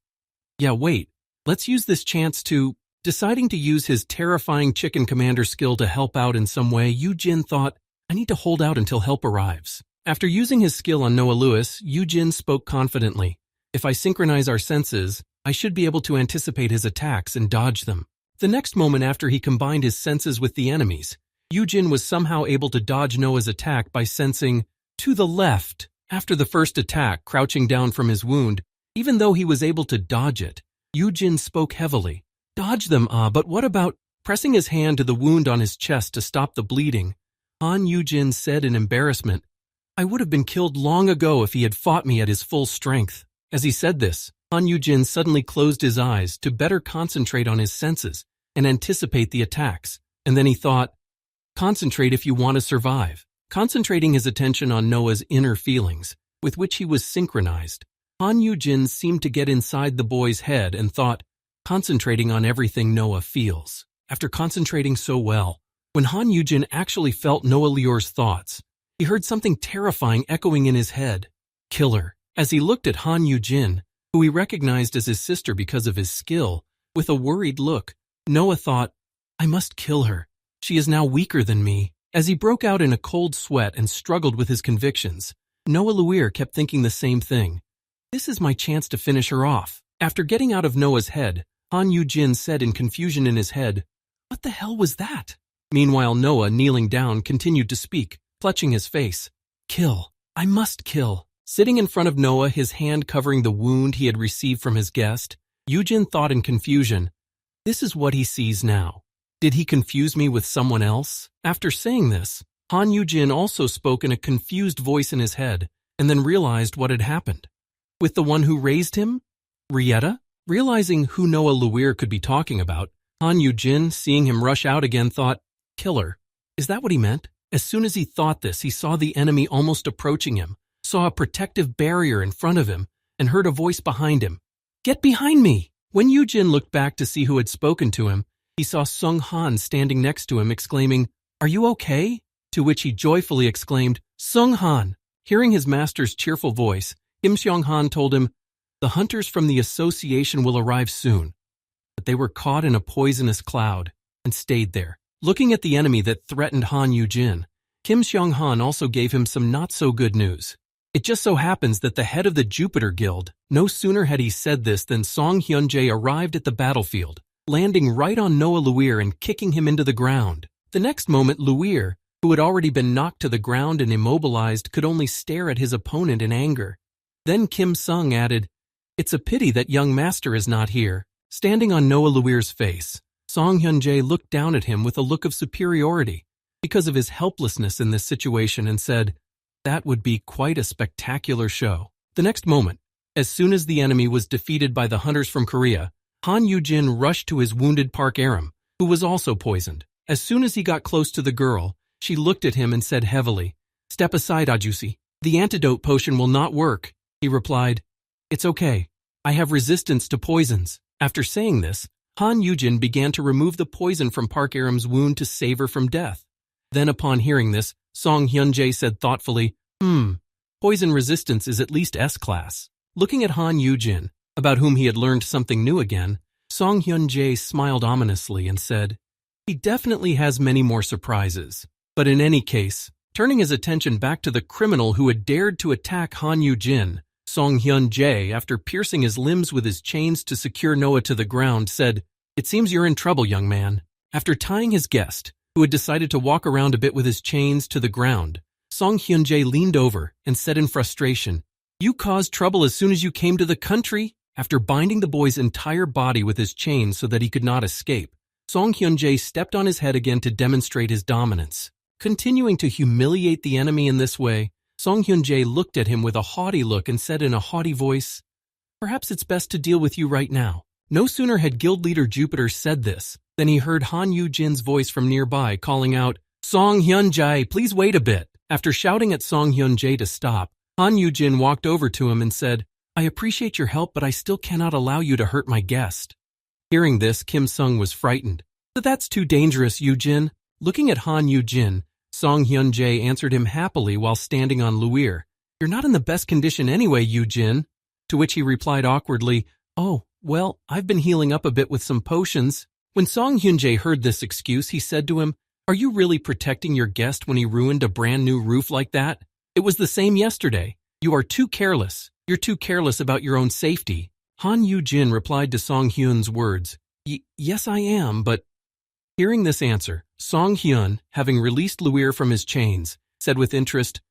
"Yeah, wait, let's use this chance to—" Deciding to use his terrifying chicken commander skill to help out in some way, Yugin thought, "I need to hold out until help arrives." After using his skill on Noah Lewis, Yugin spoke confidently, "If I synchronize our senses, I should be able to anticipate his attacks and dodge them." The next moment after he combined his senses with the enemy's, Yujin was somehow able to dodge Noah's attack by sensing to the left. After the first attack, crouching down from his wound, even though he was able to dodge it, Yujin spoke heavily. Dodge them, but what about pressing his hand to the wound on his chest to stop the bleeding? Han Yugin said in embarrassment, I would have been killed long ago if he had fought me at his full strength. As he said this, Han Yugin suddenly closed his eyes to better concentrate on his senses and anticipate the attacks. And then he thought, concentrate if you want to survive. Concentrating his attention on Noah's inner feelings, with which he was synchronized, Han Yugin seemed to get inside the boy's head and thought, concentrating on everything Noah feels. After concentrating so well, when Han Yugin actually felt Noah Lior's thoughts, he heard something terrifying echoing in his head. Killer. As he looked at Han Yugin, who he recognized as his sister because of his skill, with a worried look, Noah thought, I must kill her. She is now weaker than me. As he broke out in a cold sweat and struggled with his convictions, Noah Luir kept thinking the same thing. This is my chance to finish her off. After getting out of Noah's head, Han Yujin said in confusion in his head, what the hell was that? Meanwhile, Noah, kneeling down, continued to speak, clutching his face. Kill. I must kill. Sitting in front of Noah, his hand covering the wound he had received from his guest, Yujin thought in confusion, this is what he sees now. Did he confuse me with someone else? After saying this, Han Yujin also spoke in a confused voice in his head, and then realized what had happened. With the one who raised him? Rieta? Realizing who Noah Luir could be talking about, Han Yujin, seeing him rush out again, thought, killer. Is that what he meant? As soon as he thought this, he saw the enemy almost approaching him, saw a protective barrier in front of him, and heard a voice behind him. Get behind me! When Yujin looked back to see who had spoken to him, he saw Sung Han standing next to him, exclaiming, Are you okay? To which he joyfully exclaimed, Sung Han! Hearing his master's cheerful voice, Kim Seong Han told him, The hunters from the association will arrive soon. But they were caught in a poisonous cloud and stayed there. Looking at the enemy that threatened Han Yujin, Kim Seong Han also gave him some not-so-good news. It just so happens that the head of the Jupiter Guild, no sooner had he said this than Song Hyun-jae arrived at the battlefield, landing right on Noah Luir and kicking him into the ground. The next moment, Luir, who had already been knocked to the ground and immobilized, could only stare at his opponent in anger. Then Kim Sung added, It's a pity that young master is not here. Standing on Noah Luir's face, Song Hyun-jae looked down at him with a look of superiority because of his helplessness in this situation and said, That would be quite a spectacular show. The next moment, as soon as the enemy was defeated by the hunters from Korea, Han Yujin rushed to his wounded Park Aram, who was also poisoned. As soon as he got close to the girl, she looked at him and said heavily, Step aside, Ajusi. The antidote potion will not work. He replied, It's okay. I have resistance to poisons. After saying this, Han Yujin began to remove the poison from Park Aram's wound to save her from death. Then upon hearing this, Song Hyun-jae said thoughtfully, Poison resistance is at least S-class. Looking at Han Yujin, about whom he had learned something new again, Song Hyun-jae smiled ominously and said, He definitely has many more surprises. But in any case, turning his attention back to the criminal who had dared to attack Han Yujin, Song Hyun-jae, after piercing his limbs with his chains to secure Noah to the ground, said, It seems you're in trouble, young man. After tying his guest, who had decided to walk around a bit with his chains, to the ground, Song Hyun-jae leaned over and said in frustration, You caused trouble as soon as you came to the country. After binding the boy's entire body with his chains so that he could not escape, Song Hyun-jae stepped on his head again to demonstrate his dominance. Continuing to humiliate the enemy in this way, Song Hyun-jae looked at him with a haughty look and said in a haughty voice, Perhaps it's best to deal with you right now. No sooner had guild leader Jupiter said this than he heard Han Yujin's voice from nearby calling out, Song Hyun-jae, please wait a bit. After shouting at Song Hyun-jae to stop, Han Yujin walked over to him and said, I appreciate your help, but I still cannot allow you to hurt my guest. Hearing this, Kim Sung was frightened. But that's too dangerous, Yujin. Looking at Han Yujin, Song Hyun-jae answered him happily while standing on Luir. You're not in the best condition anyway, Yujin. To which he replied awkwardly, Oh, well, I've been healing up a bit with some potions. When Song Hyun-jae heard this excuse, he said to him, Are you really protecting your guest when he ruined a brand new roof like that? It was the same yesterday. You are too careless. You're too careless about your own safety. Han Yujin replied to Song Hyun's words, Yes, I am, but hearing this answer, Song Hyun, having released Luir from his chains, said with interest,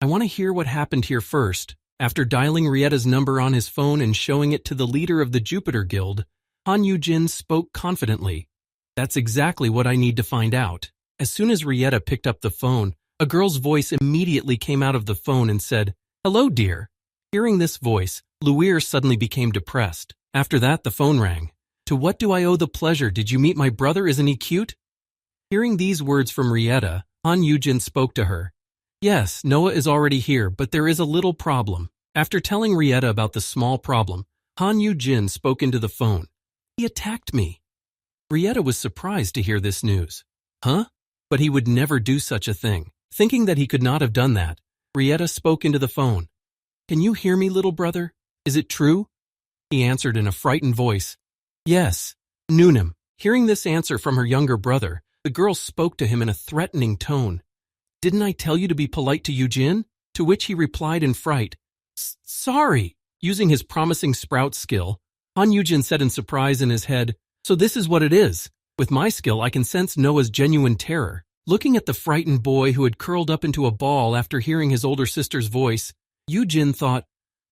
I want to hear what happened here first. After dialing Rietta's number on his phone and showing it to the leader of the Jupiter Guild, Han Yugin spoke confidently. That's exactly what I need to find out. As soon as Rietta picked up the phone, a girl's voice immediately came out of the phone and said, Hello, dear. Hearing this voice, Luir suddenly became depressed. After that, the phone rang. To what do I owe the pleasure? Did you meet my brother? Isn't he cute? Hearing these words from Rietta, Han Yugin spoke to her. Yes, Noah is already here, but there is a little problem. After telling Rietta about the small problem, Han Yugin spoke into the phone. He attacked me. Rietta was surprised to hear this news. Huh? But he would never do such a thing. Thinking that he could not have done that, Rietta spoke into the phone. Can you hear me, little brother? Is it true? He answered in a frightened voice. Yes. Noonim. Hearing this answer from her younger brother, the girl spoke to him in a threatening tone. Didn't I tell you to be polite to Yujin? To which he replied in fright, Sorry. Using his promising sprout skill, Han Yujin said in surprise in his head, So this is what it is. With my skill, I can sense Noah's genuine terror. Looking at the frightened boy who had curled up into a ball after hearing his older sister's voice, Yujin thought,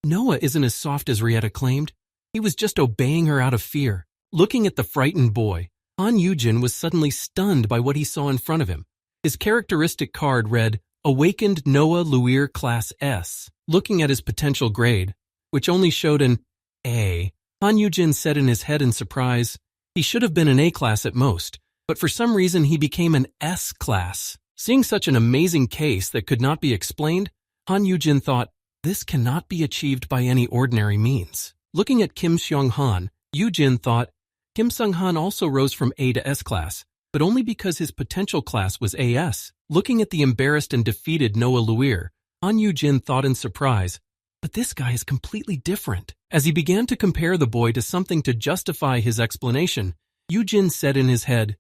Noah isn't as soft as Rietta claimed. He was just obeying her out of fear. Looking at the frightened boy, Han Yujin was suddenly stunned by what he saw in front of him. His characteristic card read, Awakened Noah Luir Class S. Looking at his potential grade, which only showed an A, Han Yujin said in his head in surprise, he should have been an A class at most, but for some reason he became an S class. Seeing such an amazing case that could not be explained, Han Yujin thought, this cannot be achieved by any ordinary means. Looking at Kim Seong-han, Yujin thought, Kim Seong-han also rose from A to S class, but only because his potential class was AS. Looking at the embarrassed and defeated Noah Luir, Han Yujin thought in surprise, but this guy is completely different. As he began to compare the boy to something to justify his explanation, Yujin said in his head,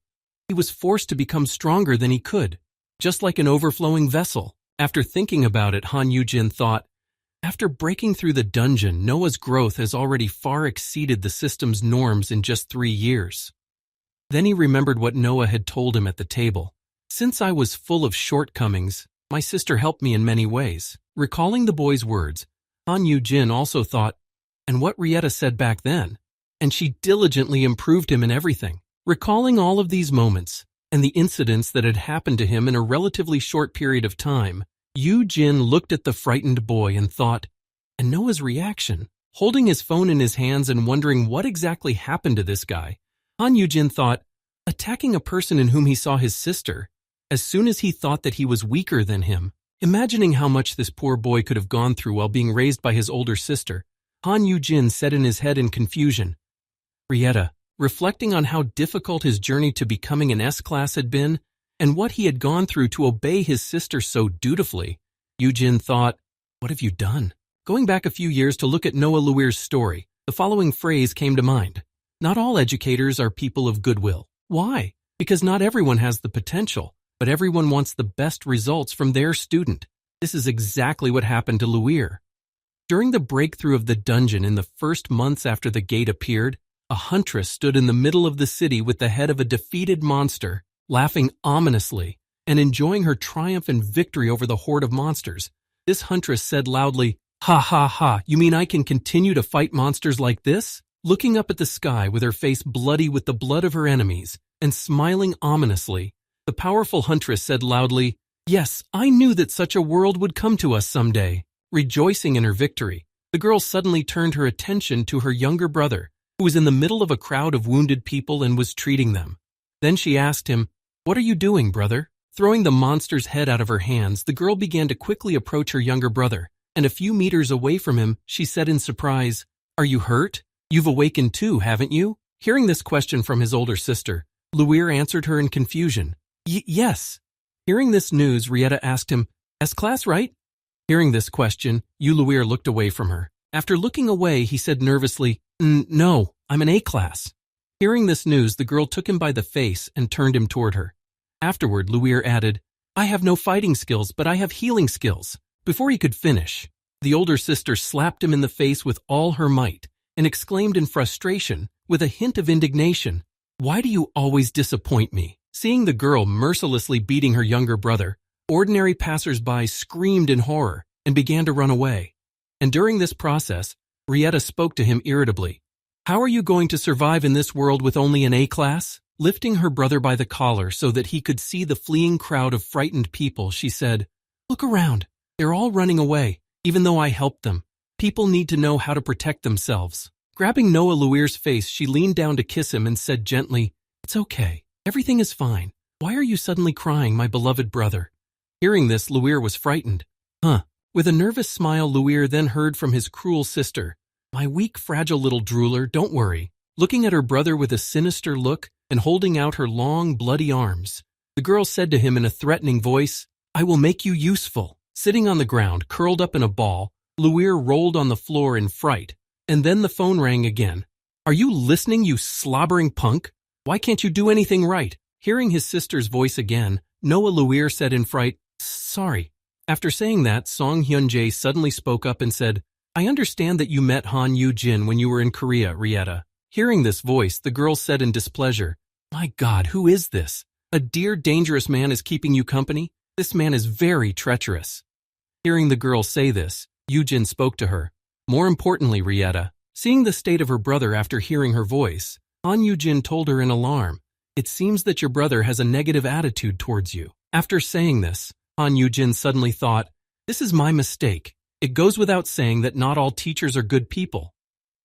he was forced to become stronger than he could, just like an overflowing vessel. After thinking about it, Han Yujin thought, after breaking through the dungeon, Noah's growth has already far exceeded the system's norms in just 3 years. Then he remembered what Noah had told him at the table. Since I was full of shortcomings, my sister helped me in many ways. Recalling the boy's words, Han Yujin also thought, and what Rietta said back then, and she diligently improved him in everything. Recalling all of these moments, and the incidents that had happened to him in a relatively short period of time, Yujin looked at the frightened boy and thought, and Noah's reaction, holding his phone in his hands and wondering what exactly happened to this guy, Han Yujin thought, attacking a person in whom he saw his sister, as soon as he thought that he was weaker than him. Imagining how much this poor boy could have gone through while being raised by his older sister, Han Yujin said in his head in confusion, Rietta, reflecting on how difficult his journey to becoming an S-class had been, and what he had gone through to obey his sister so dutifully, Yujin thought, what have you done? Going back a few years to look at Noah Luir's story, the following phrase came to mind. Not all educators are people of goodwill. Why? Because not everyone has the potential, but everyone wants the best results from their student. This is exactly what happened to Luir. During the breakthrough of the dungeon in the first months after the gate appeared, a huntress stood in the middle of the city with the head of a defeated monster, laughing ominously and enjoying her triumph and victory over the horde of monsters. This huntress said loudly, Ha ha ha, you mean I can continue to fight monsters like this? Looking up at the sky with her face bloody with the blood of her enemies and smiling ominously, the powerful huntress said loudly, Yes, I knew that such a world would come to us someday. Rejoicing in her victory, the girl suddenly turned her attention to her younger brother, who was in the middle of a crowd of wounded people and was treating them. Then she asked him, What are you doing, brother? Throwing the monster's head out of her hands, the girl began to quickly approach her younger brother, and a few meters away from him, she said in surprise, Are you hurt? You've awakened too, haven't you? Hearing this question from his older sister, Luir answered her in confusion. Yes. Hearing this news, Rietta asked him, S-class, right? Hearing this question, Luir looked away from her. After looking away, he said nervously, No, I'm an A-class. Hearing this news, the girl took him by the face and turned him toward her. Afterward, Luir added, I have no fighting skills, but I have healing skills. Before he could finish, the older sister slapped him in the face with all her might and exclaimed in frustration, with a hint of indignation. Why do you always disappoint me? Seeing the girl mercilessly beating her younger brother, ordinary passers-by screamed in horror and began to run away. And during this process, Rieta spoke to him irritably. How are you going to survive in this world with only an A-class? Lifting her brother by the collar so that he could see the fleeing crowd of frightened people, she said, Look around. They're all running away, even though I helped them. People need to know how to protect themselves. Grabbing Noah Luir's face, she leaned down to kiss him and said gently, It's okay. Everything is fine. Why are you suddenly crying, my beloved brother? Hearing this, Luir was frightened. With a nervous smile, Luir then heard from his cruel sister, My weak, fragile little drooler, don't worry. Looking at her brother with a sinister look and holding out her long, bloody arms, the girl said to him in a threatening voice, I will make you useful. Sitting on the ground, curled up in a ball, Luir rolled on the floor in fright, and then the phone rang again. Are you listening, you slobbering punk? Why can't you do anything right? Hearing his sister's voice again, Noah Luir said in fright, Sorry. After saying that, Song Hyun-jae suddenly spoke up and said, I understand that you met Han Yugin when you were in Korea, Rieta. Hearing this voice, the girl said in displeasure, My God, who is this? A dear, dangerous man is keeping you company? This man is very treacherous. Hearing the girl say this, Yujin spoke to her. More importantly, Rieta, seeing the state of her brother after hearing her voice, Han Yujin told her in alarm, It seems that your brother has a negative attitude towards you. After saying this, Han Yujin suddenly thought, This is my mistake. It goes without saying that not all teachers are good people.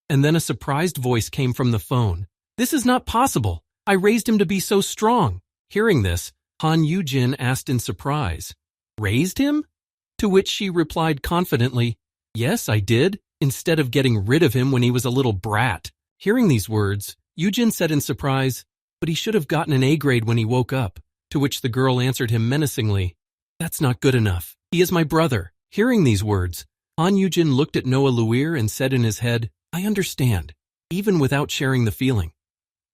And then a surprised voice came from the phone. This is not possible. I raised him to be so strong. Hearing this, Han Yujin asked in surprise, Raised him? To which she replied confidently, Yes, I did, instead of getting rid of him when he was a little brat. Hearing these words, Yujin said in surprise, But he should have gotten an A grade when he woke up. To which the girl answered him menacingly, That's not good enough. He is my brother. Hearing these words, Han Yujin looked at Noah Luir and said in his head, I understand, even without sharing the feeling.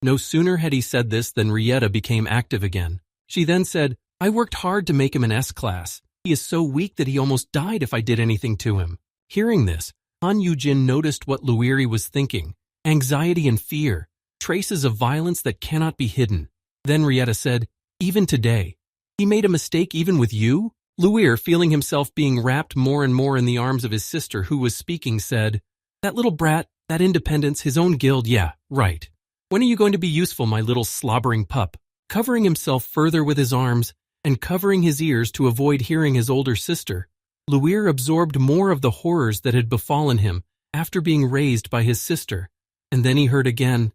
No sooner had he said this than Rieta became active again. She then said, I worked hard to make him an S-class. He is so weak that he almost died if I did anything to him. Hearing this, Han Yujin noticed what Luiri was thinking, anxiety and fear, traces of violence that cannot be hidden. Then Rieta said, Even today, he made a mistake even with you? Luir, feeling himself being wrapped more and more in the arms of his sister who was speaking, said, That little brat, that independence, his own guild, yeah, right. When are you going to be useful, my little slobbering pup? Covering himself further with his arms and covering his ears to avoid hearing his older sister, Luir absorbed more of the horrors that had befallen him after being raised by his sister. And then he heard again,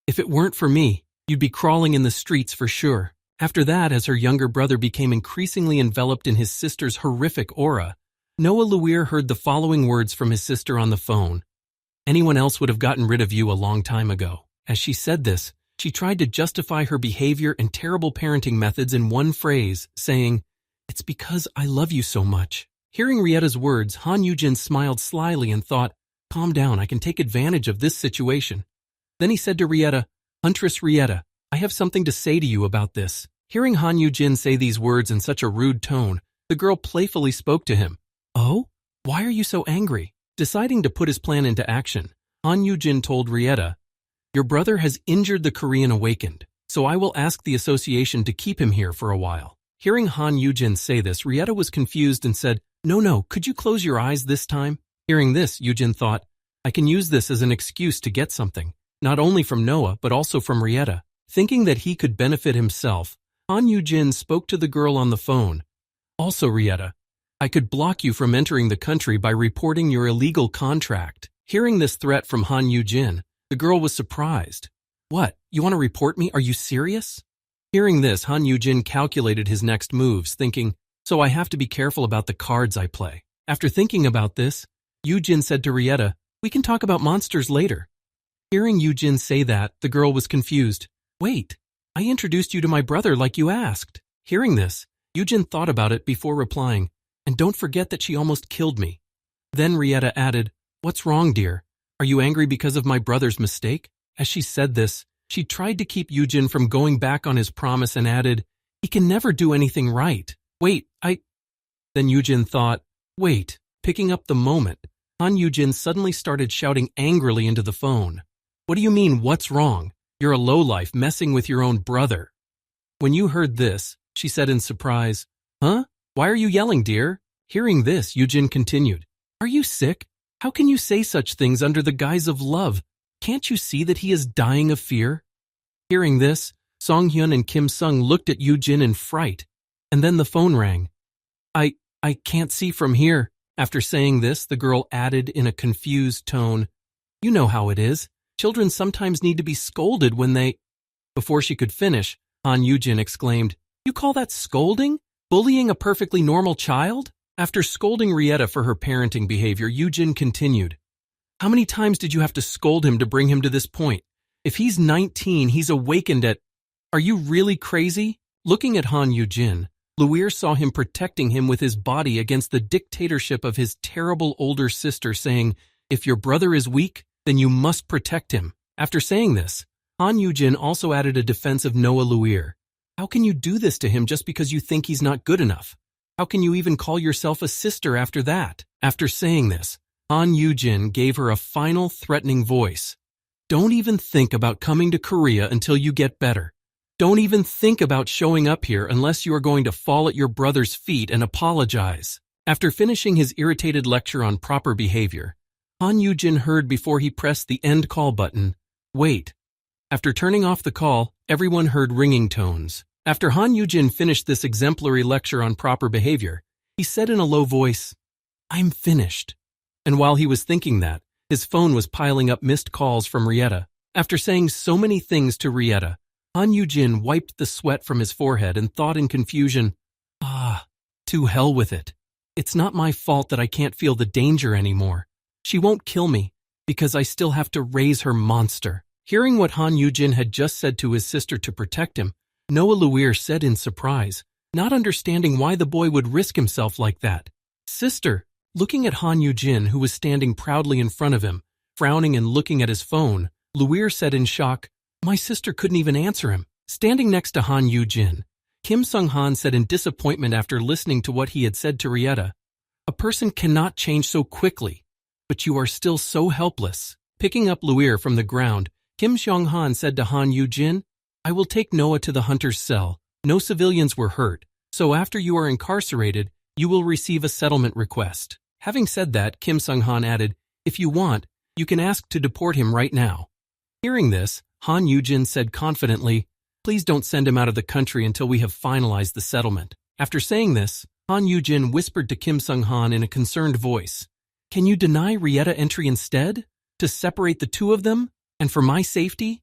If it weren't for me, you'd be crawling in the streets for sure. After that, as her younger brother became increasingly enveloped in his sister's horrific aura, Noah Luir heard the following words from his sister on the phone. Anyone else would have gotten rid of you a long time ago. As she said this, she tried to justify her behavior and terrible parenting methods in one phrase, saying, It's because I love you so much. Hearing Rieta's words, Han Yujin smiled slyly and thought, Calm down, I can take advantage of this situation. Then he said to Rieta, Huntress Rieta, I have something to say to you about this. Hearing Han Yujin say these words in such a rude tone, the girl playfully spoke to him. Oh? Why are you so angry? Deciding to put his plan into action, Han Yujin told Rieta, Your brother has injured the Korean Awakened, so I will ask the association to keep him here for a while. Hearing Han Yujin say this, Rieta was confused and said, No, could you close your eyes this time? Hearing this, Yujin thought, I can use this as an excuse to get something, not only from Noah but also from Rieta. Thinking that he could benefit himself, Han Yujin spoke to the girl on the phone. Also, Rieta, I could block you from entering the country by reporting your illegal contract. Hearing this threat from Han Yujin, the girl was surprised. What, you want to report me? Are you serious? Hearing this, Han Yujin calculated his next moves, thinking, So I have to be careful about the cards I play. After thinking about this, Yujin said to Rieta, We can talk about monsters later. Hearing Yujin say that, the girl was confused. Wait, I introduced you to my brother like you asked. Hearing this, Yujin thought about it before replying, And don't forget that she almost killed me. Then Rieta added, What's wrong, dear? Are you angry because of my brother's mistake? As she said this, she tried to keep Yujin from going back on his promise and added, He can never do anything right. Wait, Then Yujin thought, Wait, picking up the moment, Han Yujin suddenly started shouting angrily into the phone. What do you mean, what's wrong? You're a lowlife messing with your own brother. When you heard this, she said in surprise, Huh? Why are you yelling, dear? Hearing this, Yujin continued, Are you sick? How can you say such things under the guise of love? Can't you see that he is dying of fear? Hearing this, Song-hyun and Kim Sung looked at Yujin in fright, and then the phone rang. I can't see from here. After saying this, the girl added in a confused tone, You know how it is. Children sometimes need to be scolded when they… Before she could finish, Han Yugin exclaimed, You call that scolding? Bullying a perfectly normal child? After scolding Rieta for her parenting behavior, Yujin continued, How many times did you have to scold him to bring him to this point? If he's 19, he's awakened at… Are you really crazy? Looking at Han Yujin, Luir saw him protecting him with his body against the dictatorship of his terrible older sister, saying, If your brother is weak, then you must protect him. After saying this, Han Yujin also added a defense of Noah Luir. How can you do this to him just because you think he's not good enough? How can you even call yourself a sister after that? After saying this, Han Yujin gave her a final threatening voice. Don't even think about coming to Korea until you get better. Don't even think about showing up here unless you are going to fall at your brother's feet and apologize. After finishing his irritated lecture on proper behavior, Han Yujin heard before he pressed the end call button, Wait. After turning off the call, everyone heard ringing tones. After Han Yujin finished this exemplary lecture on proper behavior, he said in a low voice, I'm finished. And while he was thinking that, his phone was piling up missed calls from Rieta. After saying so many things to Rieta, Han Yujin wiped the sweat from his forehead and thought in confusion, to hell with it. It's not my fault that I can't feel the danger anymore. She won't kill me because I still have to raise her monster. Hearing what Han Yujin had just said to his sister to protect him, Noah Luir said in surprise, not understanding why the boy would risk himself like that. Sister, looking at Han Yujin, who was standing proudly in front of him, frowning and looking at his phone, Luir said in shock, My sister couldn't even answer him. Standing next to Han Yujin, Kim Sung-han said in disappointment after listening to what he had said to Rieta, A person cannot change so quickly, but you are still so helpless. Picking up Luir from the ground, Kim Seong-han said to Han Yujin, I will take Noah to the hunter's cell. No civilians were hurt, so after you are incarcerated, you will receive a settlement request. Having said that, Kim Sung-han added, If you want, you can ask to deport him right now. Hearing this, Han Yujin said confidently, Please don't send him out of the country until we have finalized the settlement. After saying this, Han Yujin whispered to Kim Sung-han in a concerned voice, Can you deny Rieta entry instead? To separate the two of them? And for my safety?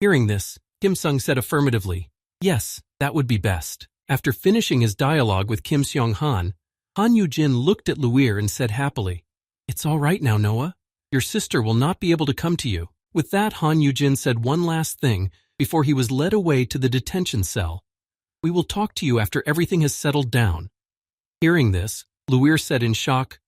Hearing this, Kim Sung said affirmatively, Yes, that would be best. After finishing his dialogue with Kim Seong-han, Han Yujin looked at Luir and said happily, It's all right now, Noah. Your sister will not be able to come to you. With that, Han Yujin said one last thing before he was led away to the detention cell. We will talk to you after everything has settled down. Hearing this, Luir said in shock,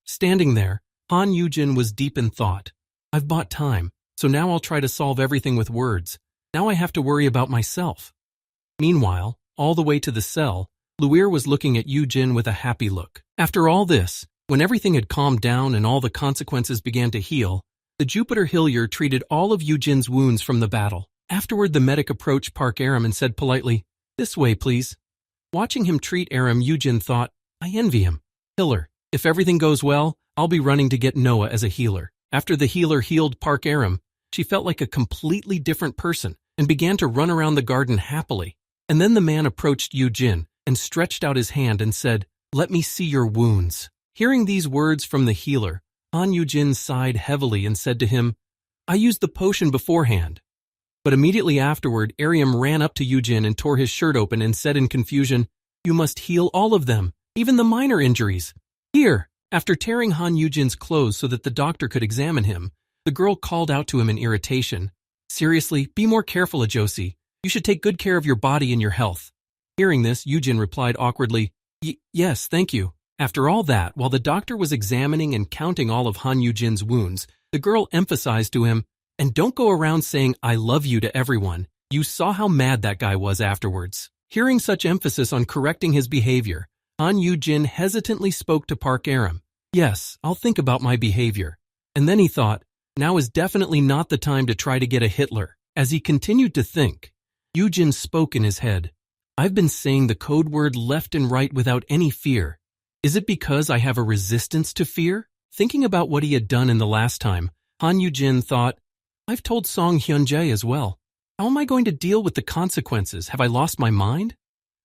Standing there, Han Yujin was deep in thought. I've bought time, so now I'll try to solve everything with words. Now I have to worry about myself. Meanwhile, all the way to the cell, Luir was looking at Yujin with a happy look. After all this, when everything had calmed down and all the consequences began to heal, the Jupiter Hillier treated all of Yujin's wounds from the battle. Afterward, the medic approached Park Aram and said politely, This way, please. Watching him treat Aram, Yujin thought, I envy him. Healer, if everything goes well, I'll be running to get Noah as a healer. After the healer healed Park Aram, she felt like a completely different person and began to run around the garden happily. And then the man approached Yujin and stretched out his hand and said, Let me see your wounds. Hearing these words from the healer, Han Yujin sighed heavily and said to him, I used the potion beforehand. But immediately afterward, Aram ran up to Yujin and tore his shirt open and said in confusion, You must heal all of them, even the minor injuries. Here, after tearing Han Yujin's clothes so that the doctor could examine him, the girl called out to him in irritation, Seriously, be more careful, Ajosi. You should take good care of your body and your health. Hearing this, Yujin replied awkwardly, Yes, thank you. After all that, while the doctor was examining and counting all of Han Yujin's wounds, the girl emphasized to him, And don't go around saying, I love you to everyone. You saw how mad that guy was afterwards. Hearing such emphasis on correcting his behavior, Han Yujin hesitantly spoke to Park Aram. Yes, I'll think about my behavior. And then he thought, Now is definitely not the time to try to get a Hitler. As he continued to think, Yujin spoke in his head. I've been saying the code word left and right without any fear. Is it because I have a resistance to fear? Thinking about what he had done in the last time, Han Yugin thought, I've told Song Hyun-jae as well. How am I going to deal with the consequences? Have I lost my mind?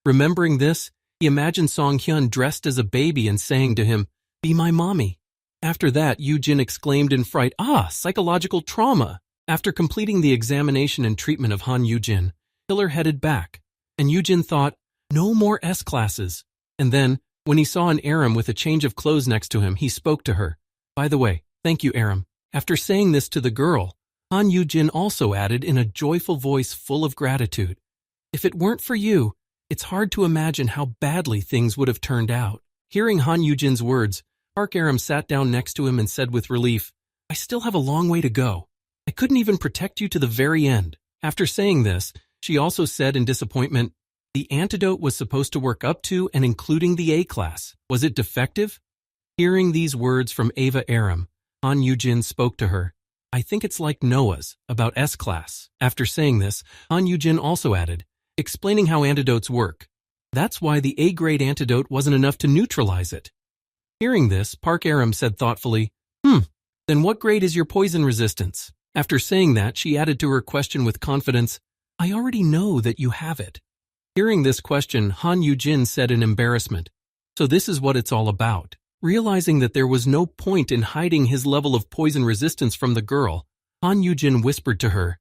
Remembering this, he imagined Song Hyun dressed as a baby and saying to him, Be my mommy. After that, Yujin exclaimed in fright, psychological trauma. After completing the examination and treatment of Han Yujin, Hiller headed back, and Yujin thought, no more S classes. And then, when he saw an Aram with a change of clothes next to him, he spoke to her. By the way, thank you, Aram. After saying this to the girl, Han Yujin also added in a joyful voice full of gratitude, If it weren't for you, it's hard to imagine how badly things would have turned out. Hearing Han Yujin's words, Park Aram sat down next to him and said with relief, I still have a long way to go. I couldn't even protect you to the very end. After saying this, she also said in disappointment, the antidote was supposed to work up to and including the A class. Was it defective? Hearing these words from Ava Aram, Han Yujin spoke to her. I think it's like Noah's, about S class. After saying this, Han Yujin also added, explaining how antidotes work. That's why the A-grade antidote wasn't enough to neutralize it. Hearing this, Park Aram said thoughtfully, then what grade is your poison resistance? After saying that, she added to her question with confidence, I already know that you have it. Hearing this question, Han Yujin said in embarrassment, so this is what it's all about. Realizing that there was no point in hiding his level of poison resistance from the girl, Han Yujin whispered to her,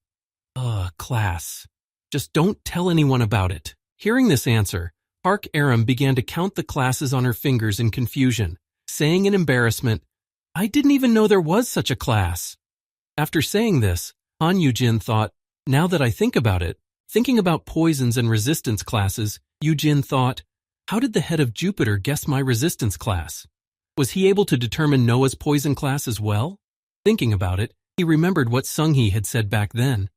class. Just don't tell anyone about it. Hearing this answer, Park Aram began to count the classes on her fingers in confusion, saying in embarrassment, I didn't even know there was such a class. After saying this, Han Yujin thought, now that I think about it, thinking about poisons and resistance classes, Yujin thought, how did the head of Jupiter guess my resistance class? Was he able to determine Noah's poison class as well? Thinking about it, he remembered what Sung-hee had said back then.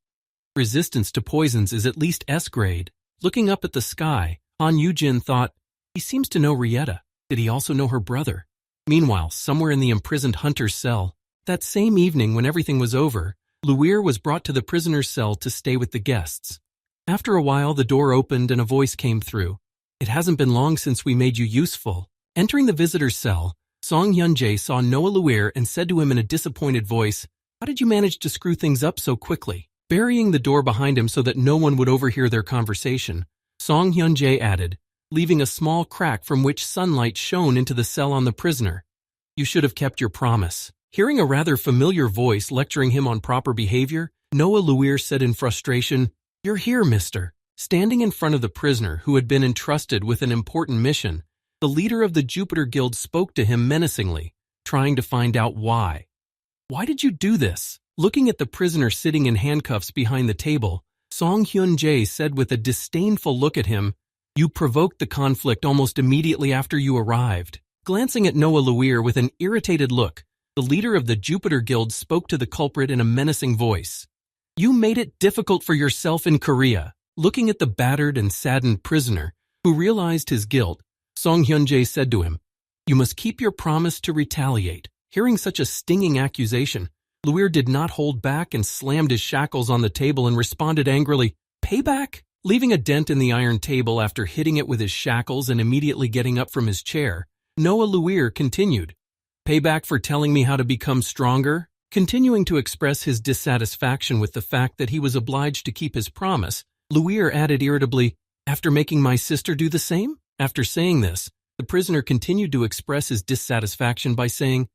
Resistance to poisons is at least S grade. Looking up at the sky, Han Yujin thought, he seems to know Rieta. Did he also know her brother? Meanwhile, somewhere in the imprisoned hunter's cell, that same evening when everything was over, Luir was brought to the prisoner's cell to stay with the guests. After a while, the door opened and a voice came through. It hasn't been long since we made you useful. Entering the visitor's cell, Song Hyun-jae saw Noah Luir and said to him in a disappointed voice, how did you manage to screw things up so quickly? Burying the door behind him so that no one would overhear their conversation, Song Hyun-jae added, leaving a small crack from which sunlight shone into the cell on the prisoner. You should have kept your promise. Hearing a rather familiar voice lecturing him on proper behavior, Noah Luir said in frustration, You're here, mister. Standing in front of the prisoner who had been entrusted with an important mission, the leader of the Jupiter Guild spoke to him menacingly, trying to find out why. Why did you do this? Looking at the prisoner sitting in handcuffs behind the table, Song Hyun-jae said with a disdainful look at him, You provoked the conflict almost immediately after you arrived. Glancing at Noah Luir with an irritated look, the leader of the Jupiter Guild spoke to the culprit in a menacing voice. You made it difficult for yourself in Korea. Looking at the battered and saddened prisoner, who realized his guilt, Song Hyun-jae said to him, You must keep your promise to retaliate. Hearing such a stinging accusation, Luir did not hold back and slammed his shackles on the table and responded angrily, Payback? Leaving a dent in the iron table after hitting it with his shackles and immediately getting up from his chair, Noah Luir continued, Payback for telling me how to become stronger? Continuing to express his dissatisfaction with the fact that he was obliged to keep his promise, Luir added irritably, After making my sister do the same? After saying this, the prisoner continued to express his dissatisfaction by saying,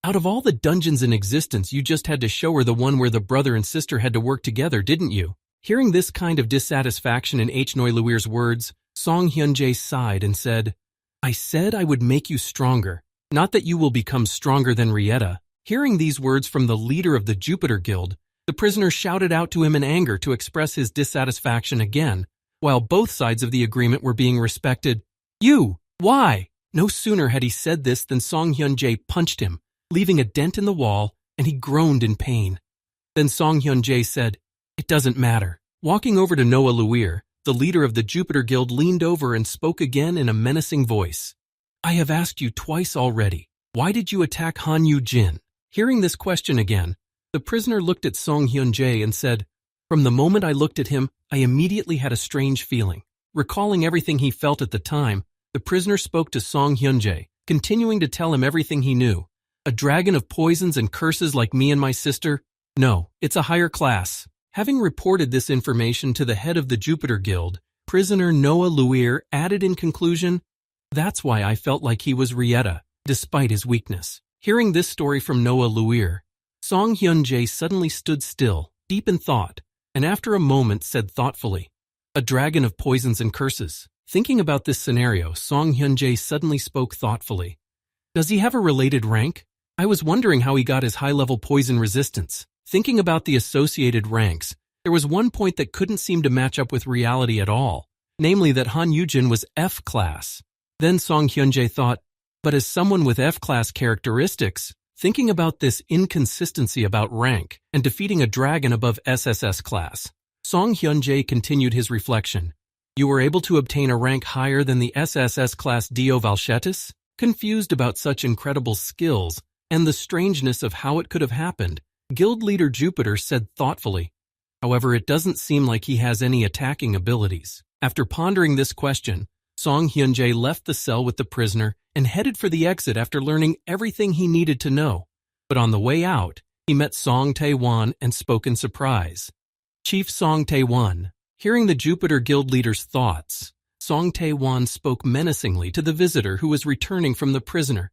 Out of all the dungeons in existence, you just had to show her the one where the brother and sister had to work together, didn't you? Hearing this kind of dissatisfaction in Noah Luir's words, Song Hyun-jae sighed and said, I said I would make you stronger, not that you will become stronger than Rieta. Hearing these words from the leader of the Jupiter Guild, the prisoner shouted out to him in anger to express his dissatisfaction again, while both sides of the agreement were being respected. You! Why? No sooner had he said this than Song Hyun-jae punched him, leaving a dent in the wall, and he groaned in pain. Then Song Hyun-jae said, It doesn't matter. Walking over to Noah Luir, the leader of the Jupiter Guild leaned over and spoke again in a menacing voice. I have asked you twice already. Why did you attack Han Yugin? Hearing this question again, The prisoner looked at Song Hyun-jae and said, "From the moment I looked at him, I immediately had a strange feeling." Recalling everything he felt at the time, the prisoner spoke to Song Hyun-jae, continuing to tell him everything he knew. "A dragon of poisons and curses like me and my sister? No, it's a higher class." Having reported this information to the head of the Jupiter Guild, prisoner Noah Luir added in conclusion, "That's why I felt like he was Rieta, despite his weakness." Hearing this story from Noah Luir, Song Hyun-jae suddenly stood still, deep in thought, and after a moment said thoughtfully, "A dragon of poisons and curses." Thinking about this scenario, Song Hyun-jae suddenly spoke thoughtfully. "Does he have a related rank? I was wondering how he got his high-level poison resistance." Thinking about the associated ranks, there was one point that couldn't seem to match up with reality at all, namely that Han Yugin was F-class. Then Song Hyun-jae thought, but as someone with F-class characteristics, thinking about this inconsistency about rank and defeating a dragon above SSS class, Song Hyun-jae continued his reflection. "You were able to obtain a rank higher than the SSS class Dio Valchetis?" Confused about such incredible skills and the strangeness of how it could have happened, Guild leader Jupiter said thoughtfully, "However, it doesn't seem like he has any attacking abilities." After pondering this question, Song Hyun-jae left the cell with the prisoner and headed for the exit after learning everything he needed to know. But on the way out, he met Song Tae-won and spoke in surprise. Chief Song Tae-won, hearing the Jupiter Guild leader's thoughts, Song Tae-won spoke menacingly to the visitor who was returning from the prisoner.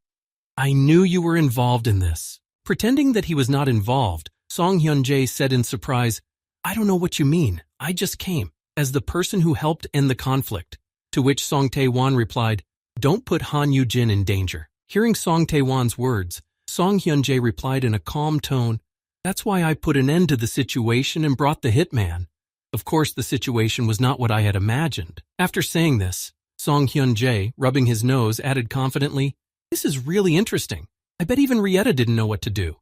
"I knew you were involved in this." Pretending that he was not involved, Song Hyun-jae said in surprise, "I don't know what you mean. I just came as the person who helped end the conflict." To which Song Tae-won replied, "Don't put Han Yugin in danger." Hearing Song Tae-won's words, Song Hyun-jae replied in a calm tone, "That's why I put an end to the situation and brought the hitman." Of course, the situation was not what I had imagined. After saying this, Song Hyun-jae, rubbing his nose, added confidently, "This is really interesting. I bet even Rieta didn't know what to do."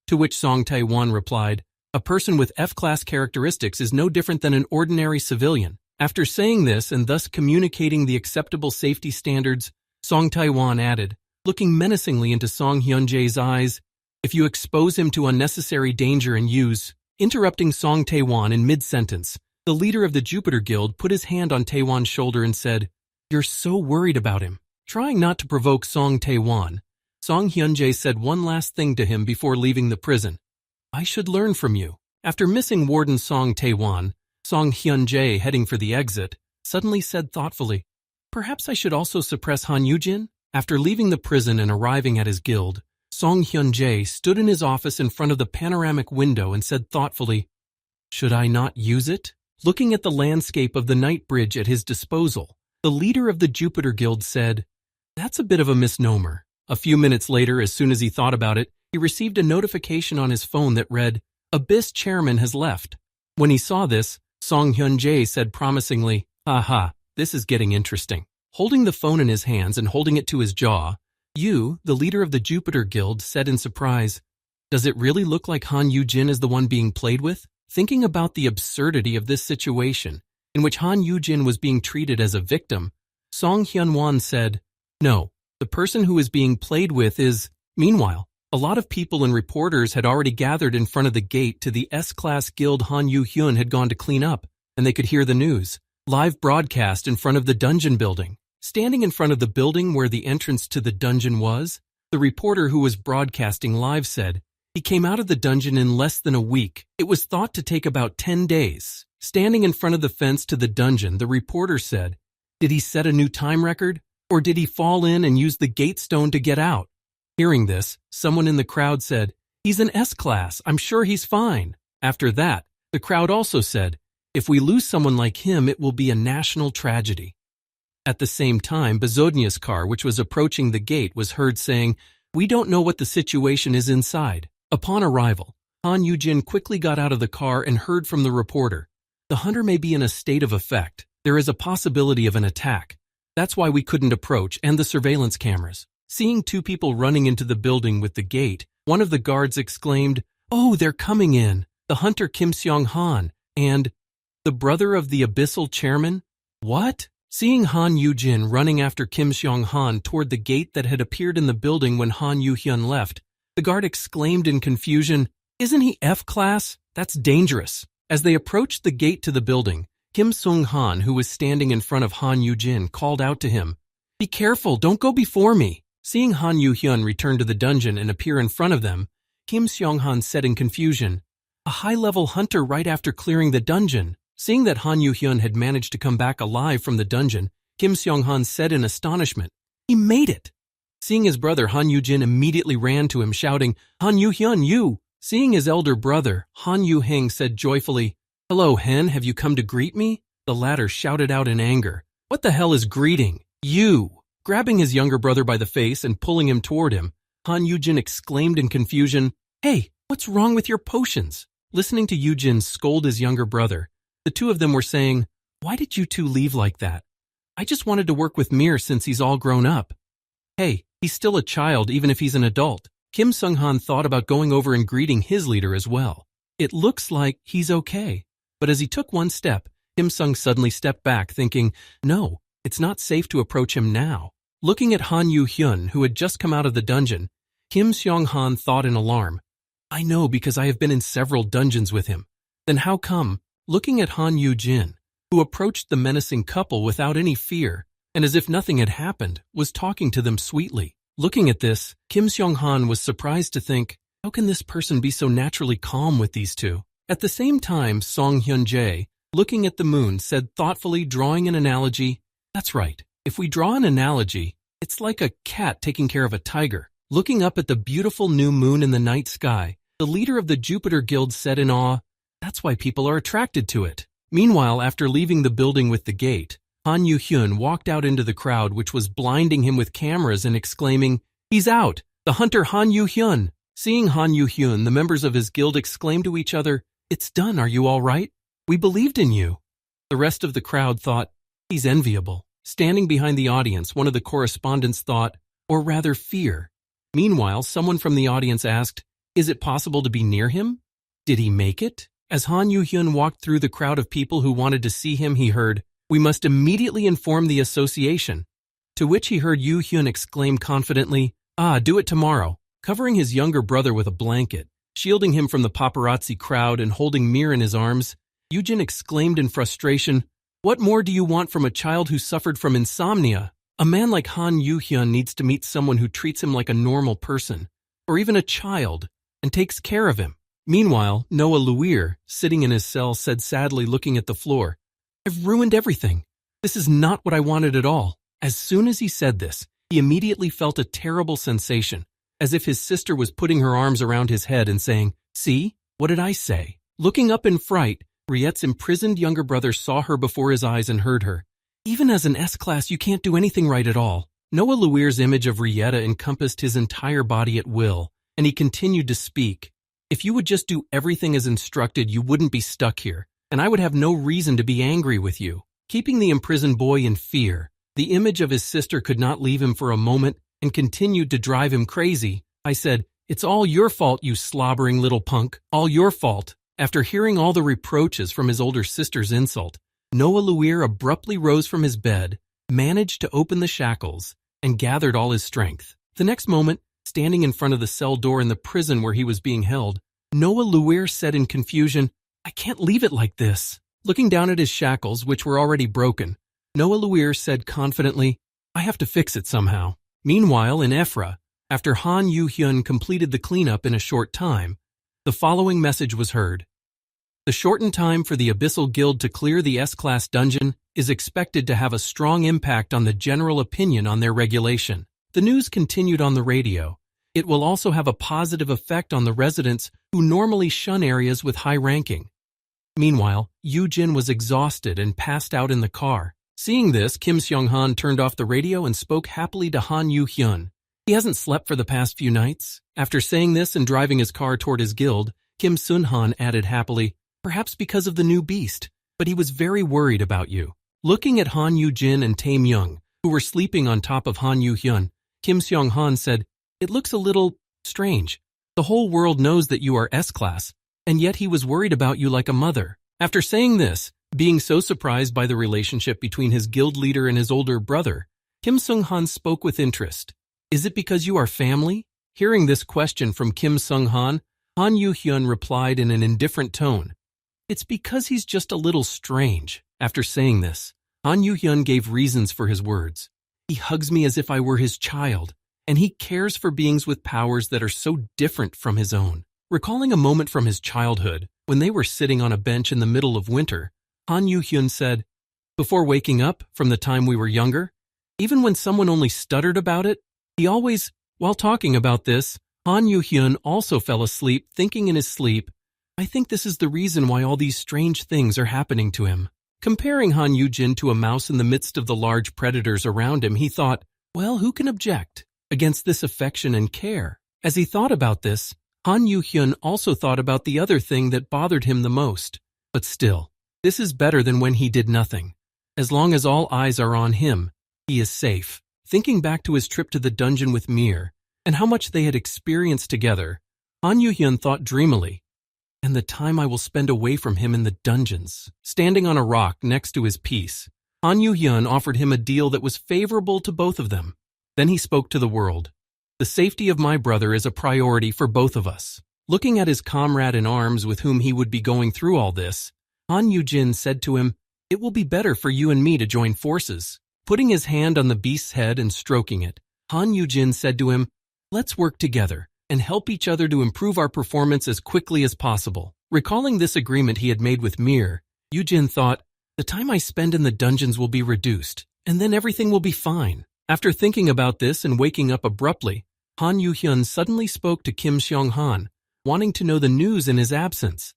To which Song Tae-won replied, "A person with F-class characteristics is no different than an ordinary civilian." After saying this and thus communicating the acceptable safety standards, Song Tae-won added, looking menacingly into Song Hyun-jae's eyes, "If you expose him to unnecessary danger and use..." Interrupting Song Tae-won in mid-sentence, the leader of the Jupiter Guild put his hand on Tae-won's shoulder and said, "You're so worried about him." Trying not to provoke Song Tae-won, Song Hyun-jae said one last thing to him before leaving the prison. "I should learn from you." After missing Warden Song Tae-won, Song Hyun-jae, heading for the exit, suddenly said thoughtfully, "Perhaps I should also suppress Han Yugin?" After leaving the prison and arriving at his guild, Song Hyun-jae stood in his office in front of the panoramic window and said thoughtfully, "Should I not use it?" Looking at the landscape of the night bridge at his disposal, the leader of the Jupiter Guild said, "That's a bit of a misnomer." A few minutes later, as soon as he thought about it, he received a notification on his phone that read, "Abyss Chairman has left." When he saw this, Song Hyun-jae said promisingly, "Aha, this is getting interesting." Holding the phone in his hands and holding it to his jaw, Yu, the leader of the Jupiter Guild, said in surprise, "Does it really look like Han Yugin is the one being played with?" Thinking about the absurdity of this situation, in which Han Yugin was being treated as a victim, Song Hyun-won said, "No, the person who is being played with is..." Meanwhile, a lot of people and reporters had already gathered in front of the gate to the S-Class Guild Han Yuhun had gone to clean up, and they could hear the news. Live broadcast in front of the dungeon building. Standing in front of the building where the entrance to the dungeon was, the reporter who was broadcasting live said, "He came out of the dungeon in less than a week. It was thought to take about 10 days. Standing in front of the fence to the dungeon, the reporter said, "Did he set a new time record? Or did he fall in and use the gate stone to get out?" Hearing this, someone in the crowd said, "He's an S-class, I'm sure he's fine." After that, the crowd also said, "If we lose someone like him, it will be a national tragedy." At the same time, Bezodnia's car, which was approaching the gate, was heard saying, "We don't know what the situation is inside." Upon arrival, Han Yugin quickly got out of the car and heard from the reporter, "The hunter may be in a state of effect. There is a possibility of an attack. That's why we couldn't approach, and the surveillance cameras." Seeing two people running into the building with the gate, one of the guards exclaimed, "Oh, they're coming in. The hunter Kim Seong-han, and the brother of the abyssal chairman?" "What?" Seeing Han Yugin running after Kim Seong-han toward the gate that had appeared in the building when Han Yuhyun left, the guard exclaimed in confusion, Isn't he F-class? That's dangerous. As they approached the gate to the building, Kim Sung-han, who was standing in front of Han Yugin, called out to him, "Be careful, don't go before me." Seeing Han Yu-hyun return to the dungeon and appear in front of them, Kim Seong-han said in confusion, "A high-level hunter right after clearing the dungeon." Seeing that Han Yu-hyun had managed to come back alive from the dungeon, Kim Seong-han said in astonishment, "He made it!" Seeing his brother, Han Yugin immediately ran to him, shouting, "Han Yu-hyun, you!" Seeing his elder brother, Han Yu-heng said joyfully, "Hello, Hen, have you come to greet me?" The latter shouted out in anger, "What the hell is greeting? You!" Grabbing his younger brother by the face and pulling him toward him, Han Yujin exclaimed in confusion, "Hey, what's wrong with your potions?" Listening to Yujin scold his younger brother, the two of them were saying, "Why did you two leave like that? I just wanted to work with Mir since he's all grown up." "Hey, he's still a child even if he's an adult." Kim Sung-han thought about going over and greeting his leader as well. It looks like he's okay. But as he took one step, Kim Sung suddenly stepped back thinking, no, it's not safe to approach him now. Looking at Han Yu-hyun, who had just come out of the dungeon, Kim Seong-han thought in alarm, "I know because I have been in several dungeons with him. Then how come?" Looking at Han Yu-jin, who approached the menacing couple without any fear, and as if nothing had happened, was talking to them sweetly. Looking at this, Kim Seong-han was surprised to think, how can this person be so naturally calm with these two? At the same time, Song Hyun-jae, looking at the moon, said thoughtfully, drawing an analogy, "That's right. If we draw an analogy, it's like a cat taking care of a tiger." Looking up at the beautiful new moon in the night sky, the leader of the Jupiter Guild said in awe, "That's why people are attracted to it." Meanwhile, after leaving the building with the gate, Han Yu-hyun walked out into the crowd, which was blinding him with cameras, and exclaiming, "He's out! The hunter Han Yu-hyun!" Seeing Han Yu-hyun, the members of his guild exclaimed to each other, "It's done, are you all right? We believed in you." The rest of the crowd thought, "He's enviable." Standing behind the audience, one of the correspondents thought, or rather fear. Meanwhile, someone from the audience asked, "Is it possible to be near him? Did he make it?" As Han Yu-hyun walked through the crowd of people who wanted to see him, he heard, "We must immediately inform the association." To which he heard Yu-hyun exclaim confidently, "Do it tomorrow." Covering his younger brother with a blanket, shielding him from the paparazzi crowd and holding Mir in his arms, Yujin exclaimed in frustration, "What more do you want from a child who suffered from insomnia? A man like Han Yu-hyun needs to meet someone who treats him like a normal person, or even a child, and takes care of him." Meanwhile, Noah Luir, sitting in his cell, said sadly, looking at the floor, "I've ruined everything. This is not what I wanted at all." As soon as he said this, he immediately felt a terrible sensation, as if his sister was putting her arms around his head and saying, "See, what did I say?" Looking up in fright, Riette's imprisoned younger brother saw her before his eyes and heard her, "Even as an S-class, you can't do anything right at all." Noah Luir's image of Riette encompassed his entire body at will, and he continued to speak, "If you would just do everything as instructed, you wouldn't be stuck here, and I would have no reason to be angry with you." Keeping the imprisoned boy in fear, the image of his sister could not leave him for a moment and continued to drive him crazy. I said, "It's all your fault, you slobbering little punk, all your fault." After hearing all the reproaches from his older sister's insult, Noah Luir abruptly rose from his bed, managed to open the shackles, and gathered all his strength. The next moment, standing in front of the cell door in the prison where he was being held, Noah Luir said in confusion, "I can't leave it like this." Looking down at his shackles, which were already broken, Noah Luir said confidently, "I have to fix it somehow." Meanwhile, in Ephra, after Han Yu-hyun completed the cleanup in a short time, the following message was heard. The shortened time for the Abyssal Guild to clear the S-Class dungeon is expected to have a strong impact on the general opinion on their regulation. The news continued on the radio. It will also have a positive effect on the residents who normally shun areas with high ranking. Meanwhile, Yujin was exhausted and passed out in the car. Seeing this, Kim Seong-han turned off the radio and spoke happily to Han Yu-hyun. He hasn't slept for the past few nights. After saying this and driving his car toward his guild, Kim Sun-han added happily, "Perhaps because of the new beast, but he was very worried about you." Looking at Han Yu-jin and Tae Myung, who were sleeping on top of Han Yu-hyun, Kim Seong-han said, "It looks a little strange. The whole world knows that you are S-Class, and yet he was worried about you like a mother." After saying this, being so surprised by the relationship between his guild leader and his older brother, Kim Sung-han spoke with interest. "Is it because you are family?" Hearing this question from Kim Sung-han, Han Yuhyun replied in an indifferent tone, "It's because he's just a little strange." After saying this, Han Yuhyun gave reasons for his words. "He hugs me as if I were his child, and he cares for beings with powers that are so different from his own." Recalling a moment from his childhood, when they were sitting on a bench in the middle of winter, Han Yuhyun said, "Before waking up, from the time we were younger, even when someone only stuttered about it, he always..." While talking about this, Han Yuhyun also fell asleep, thinking in his sleep, "I think this is the reason why all these strange things are happening to him." Comparing Han Yugin to a mouse in the midst of the large predators around him, he thought, well, who can object against this affection and care? As he thought about this, Han Yuhyun also thought about the other thing that bothered him the most. But still, this is better than when he did nothing. As long as all eyes are on him, he is safe. Thinking back to his trip to the dungeon with Mir, and how much they had experienced together, Han Yuhyun thought dreamily, "And the time I will spend away from him in the dungeons." Standing on a rock next to his piece, Han Yuhyun offered him a deal that was favorable to both of them. Then he spoke to the world. "The safety of my brother is a priority for both of us." Looking at his comrade in arms with whom he would be going through all this, Han Yugin said to him, "It will be better for you and me to join forces." Putting his hand on the beast's head and stroking it, Han Yugin said to him, "Let's work together and help each other to improve our performance as quickly as possible." Recalling this agreement he had made with Mir, Yugin thought, "The time I spend in the dungeons will be reduced, and then everything will be fine." After thinking about this and waking up abruptly, Han Yuhyun suddenly spoke to Kim Seong-han, wanting to know the news in his absence.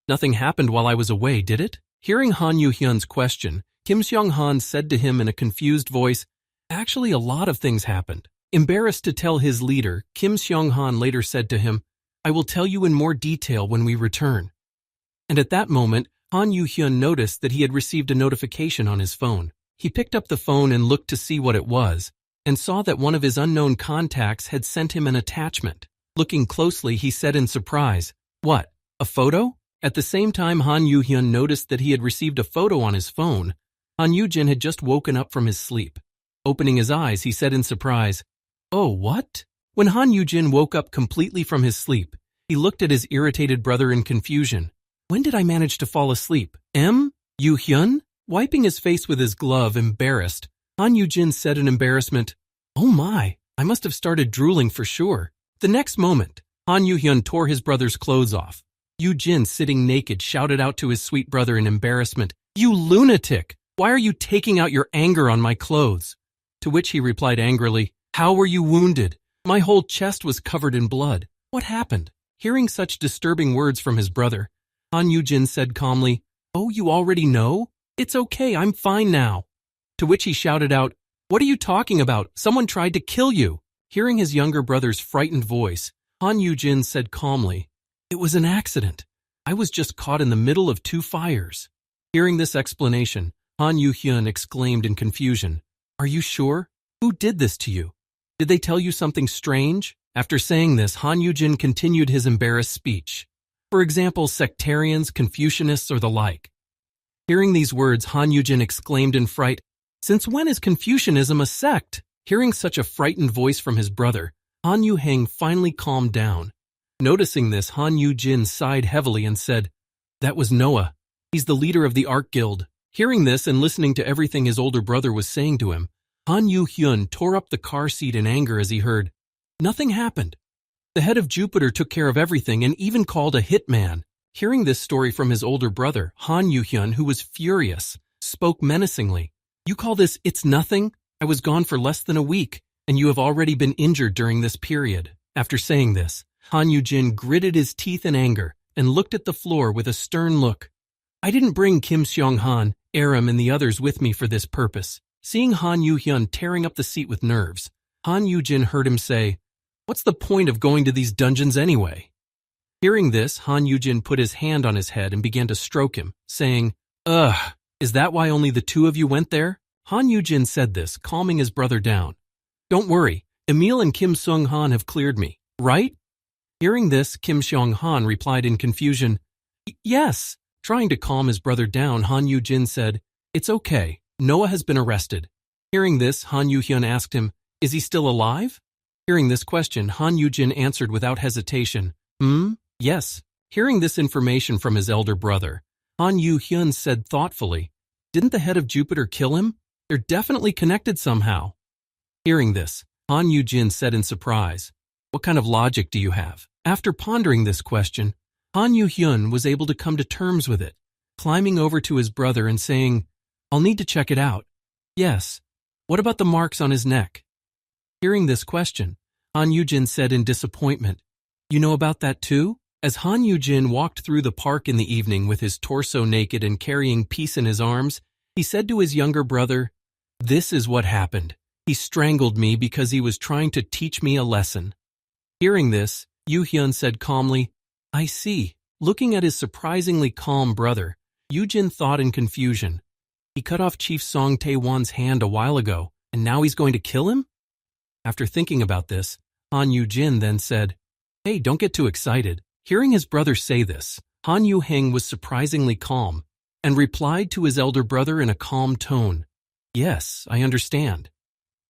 "Nothing happened while I was away, did it?" Hearing Han Yuhyun's question, Kim Seong-han said to him in a confused voice, "Actually, a lot of things happened." Embarrassed to tell his leader, Kim Seong-han later said to him, "I will tell you in more detail when we return." And at that moment, Han Yuhyun noticed that he had received a notification on his phone. He picked up the phone and looked to see what it was, and saw that one of his unknown contacts had sent him an attachment. Looking closely, he said in surprise, "What, a photo?" At the same time Han Yuhyun noticed that he had received a photo on his phone, Han Yugin had just woken up from his sleep. Opening his eyes, he said in surprise, "Oh, what?" When Han Yugin woke up completely from his sleep, he looked at his irritated brother in confusion. "When did I manage to fall asleep? Yuhyun?" Wiping his face with his glove, embarrassed, Han Yugin said in embarrassment, "Oh my, I must have started drooling for sure." The next moment, Han Yuhyun tore his brother's clothes off. Yugin, sitting naked, shouted out to his sweet brother in embarrassment, "You lunatic! Why are you taking out your anger on my clothes?" To which he replied angrily, "How were you wounded? My whole chest was covered in blood. What happened?" Hearing such disturbing words from his brother, Han Yugin said calmly, "Oh, you already know? It's okay, I'm fine now." To which he shouted out, "What are you talking about? Someone tried to kill you." Hearing his younger brother's frightened voice, Han Yugin said calmly, "It was an accident. I was just caught in the middle of two fires." Hearing this explanation, Han Yuhyun exclaimed in confusion, "Are you sure? Who did this to you? Did they tell you something strange?" After saying this, Han Yugin continued his embarrassed speech. For example, sectarians, Confucianists, or the like. Hearing these words, Han Yugin exclaimed in fright, "Since when is Confucianism a sect?" Hearing such a frightened voice from his brother, Han Yuheng finally calmed down. Noticing this, Han Yugin sighed heavily and said, "That was Noah. He's the leader of the Ark Guild." Hearing this and listening to everything his older brother was saying to him, Han Yuhyun tore up the car seat in anger as he heard, "Nothing happened. The head of Jupiter took care of everything and even called a hitman." Hearing this story from his older brother, Han Yuhyun, who was furious, spoke menacingly, "You call this it's nothing? I was gone for less than a week, and you have already been injured during this period." After saying this, Han Yugin gritted his teeth in anger and looked at the floor with a stern look. "I didn't bring Kim Seong-han, Aram, and the others with me for this purpose." Seeing Han Yuhyun tearing up the seat with nerves, Han Yugin heard him say, "What's the point of going to these dungeons anyway?" Hearing this, Han Yugin put his hand on his head and began to stroke him, saying, "Ugh, is that why only the two of you went there?" Han Yugin said this, calming his brother down. "Don't worry, Emil and Kim Seong-han have cleared me, right?" Hearing this, Kim Seong-han replied in confusion, "Yes." Trying to calm his brother down, Han Yugin said, "It's okay, Noah has been arrested." Hearing this, Han Yuhyun asked him, "Is he still alive?" Hearing this question, Han Yugin answered without hesitation, Yes. Hearing this information from his elder brother, Han Yugin said thoughtfully, "Didn't the head of Jupiter kill him? They're definitely connected somehow." Hearing this, Han Yugin said in surprise, "What kind of logic do you have?" After pondering this question, Han Yugin was able to come to terms with it, climbing over to his brother and saying, "I'll need to check it out." "Yes. What about the marks on his neck?" Hearing this question, Han Yugin said in disappointment, "You know about that too?" As Han Yugin walked through the park in the evening with his torso naked and carrying peace in his arms, he said to his younger brother, "This is what happened. He strangled me because he was trying to teach me a lesson." Hearing this, Yuhun said calmly, "I see." Looking at his surprisingly calm brother, Yujin thought in confusion. He cut off Chief Song Tae-won's hand a while ago, and now he's going to kill him? After thinking about this, Han Yujin then said, "Hey, don't get too excited." Hearing his brother say this, Han Yu-heng was surprisingly calm and replied to his elder brother in a calm tone, "Yes, I understand."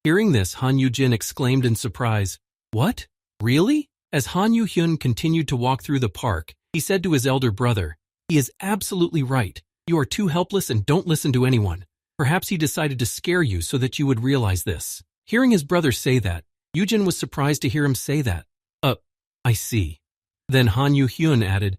Hearing this, Han Yujin exclaimed in surprise, "What? Really?" As Han Yu-hyun continued to walk through the park, he said to his elder brother, "He is absolutely right. You are too helpless and don't listen to anyone. Perhaps he decided to scare you so that you would realize this." Hearing his brother say that, Yujin was surprised to hear him say that. I see." Then Han Yu-hyun added,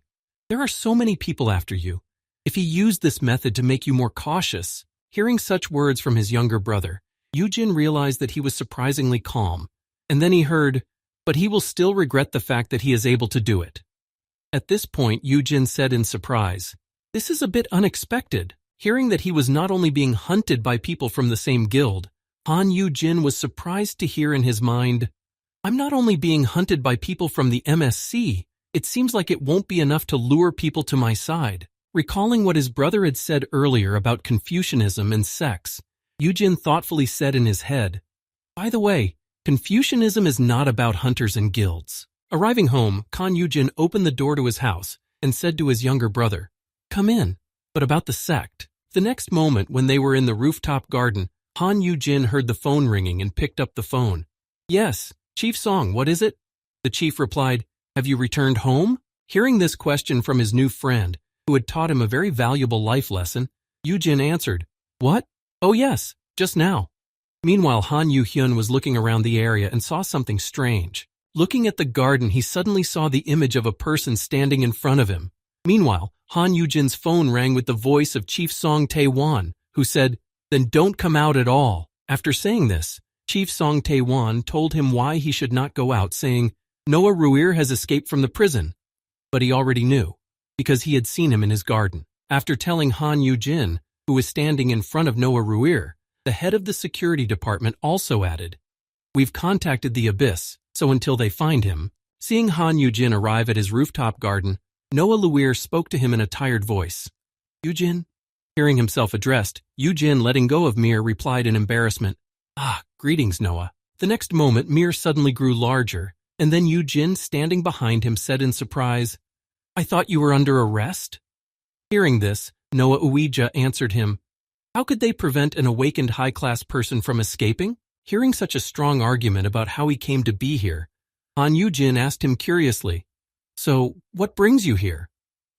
"There are so many people after you. If he used this method to make you more cautious." Hearing such words from his younger brother, Yujin realized that he was surprisingly calm, and then he heard, "But he will still regret the fact that he is able to do it." At this point, Yujin said in surprise, "This is a bit unexpected." Hearing that he was not only being hunted by people from the same guild, Han Yujin was surprised to hear in his mind, "I'm not only being hunted by people from the MSC, it seems like it won't be enough to lure people to my side." Recalling what his brother had said earlier about Confucianism and sex, Yujin thoughtfully said in his head, "By the way, Confucianism is not about hunters and guilds." Arriving home, Kan Yujin opened the door to his house and said to his younger brother, "Come in." But about the sect. The next moment, when they were in the rooftop garden, Han Yujin heard the phone ringing and picked up the phone. "Yes, Chief Song, what is it?" The chief replied, "Have you returned home?" Hearing this question from his new friend, who had taught him a very valuable life lesson, Yujin answered, "What? Oh yes, just now." Meanwhile, Han Yu-hyun was looking around the area and saw something strange. Looking at the garden, he suddenly saw the image of a person standing in front of him. Meanwhile, Han Yujin's phone rang with the voice of Chief Song Tae-won, who said, "Then don't come out at all." After saying this, Chief Song Tae-won told him why he should not go out, saying, "Noah Ruir has escaped from the prison." But he already knew, because he had seen him in his garden. After telling Han Yujin, who was standing in front of Noah Ruir, the head of the security department also added, "We've contacted the Abyss, so until they find him." Seeing Han Yujin arrive at his rooftop garden, Noah Luir spoke to him in a tired voice. "Yujin?" Hearing himself addressed, Yujin, letting go of Mir, replied in embarrassment, "Greetings, Noah." The next moment, Mir suddenly grew larger, and then Yujin, standing behind him, said in surprise, "I thought you were under arrest?" Hearing this, Noah Uija answered him, "How could they prevent an awakened high-class person from escaping?" Hearing such a strong argument about how he came to be here, Han Yujin asked him curiously, "So, what brings you here?"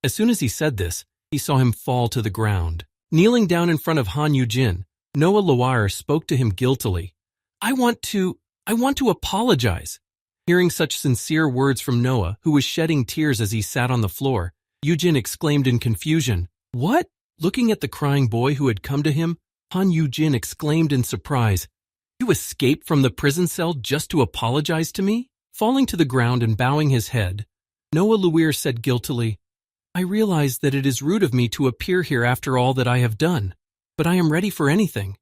As soon as he said this, he saw him fall to the ground. Kneeling down in front of Han Yujin, Noah Loire spoke to him guiltily. I want to apologize." Hearing such sincere words from Noah, who was shedding tears as he sat on the floor, Yujin exclaimed in confusion, "What?" Looking at the crying boy who had come to him, Han Yujin exclaimed in surprise, "You escaped from the prison cell just to apologize to me?" Falling to the ground and bowing his head, Noah Luir said guiltily, "I realize that it is rude of me to appear here after all that I have done, but I am ready for anything.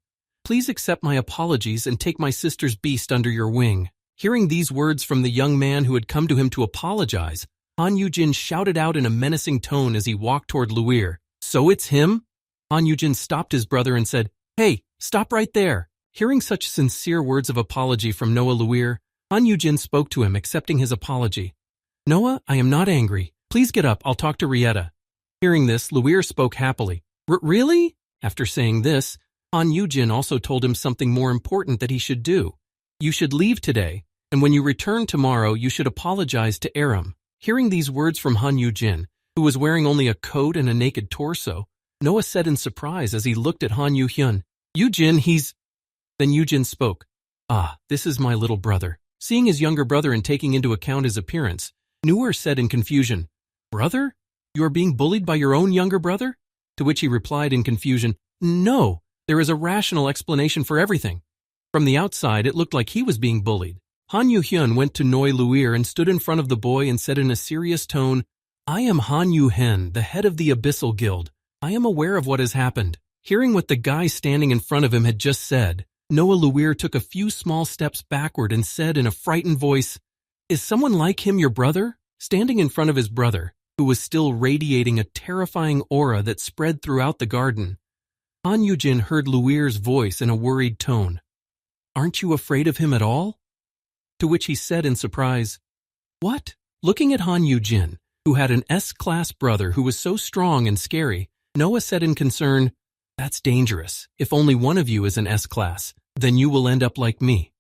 Please accept my apologies and take my sister's beast under your wing." Hearing these words from the young man who had come to him to apologize, Han Yujin shouted out in a menacing tone as he walked toward Luir, "So it's him?" Han Yujin stopped his brother and said, "Hey, stop right there." Hearing such sincere words of apology from Noah Luir, Han Yujin spoke to him, accepting his apology. "Noah, I am not angry. Please get up, I'll talk to Rieta." Hearing this, Luir spoke happily. Really?" After saying this, Han Yujin also told him something more important that he should do. "You should leave today, and when you return tomorrow, you should apologize to Aram." Hearing these words from Han Yugin, who was wearing only a coat and a naked torso, Noah said in surprise as he looked at Han Yuhyun, "Yujin, he's—" Then Yujin spoke. "Ah, this is my little brother." Seeing his younger brother and taking into account his appearance, Noah said in confusion, "Brother? You are being bullied by your own younger brother?" To which he replied in confusion, "No, there is a rational explanation for everything." From the outside, it looked like he was being bullied. Han Yuhyun went to Noi Luir and stood in front of the boy and said in a serious tone, "I am Han Yuhen, the head of the Abyssal Guild. I am aware of what has happened." Hearing what the guy standing in front of him had just said, Noah Luir took a few small steps backward and said in a frightened voice, "Is someone like him your brother?" Standing in front of his brother, who was still radiating a terrifying aura that spread throughout the garden, Han Yujin heard Luir's voice in a worried tone. "Aren't you afraid of him at all?" To which he said in surprise, "What?" Looking at Han Yujin, who had an S-class brother who was so strong and scary, Noah said in concern, "That's dangerous. If only one of you is an S-class, then you will end up like me."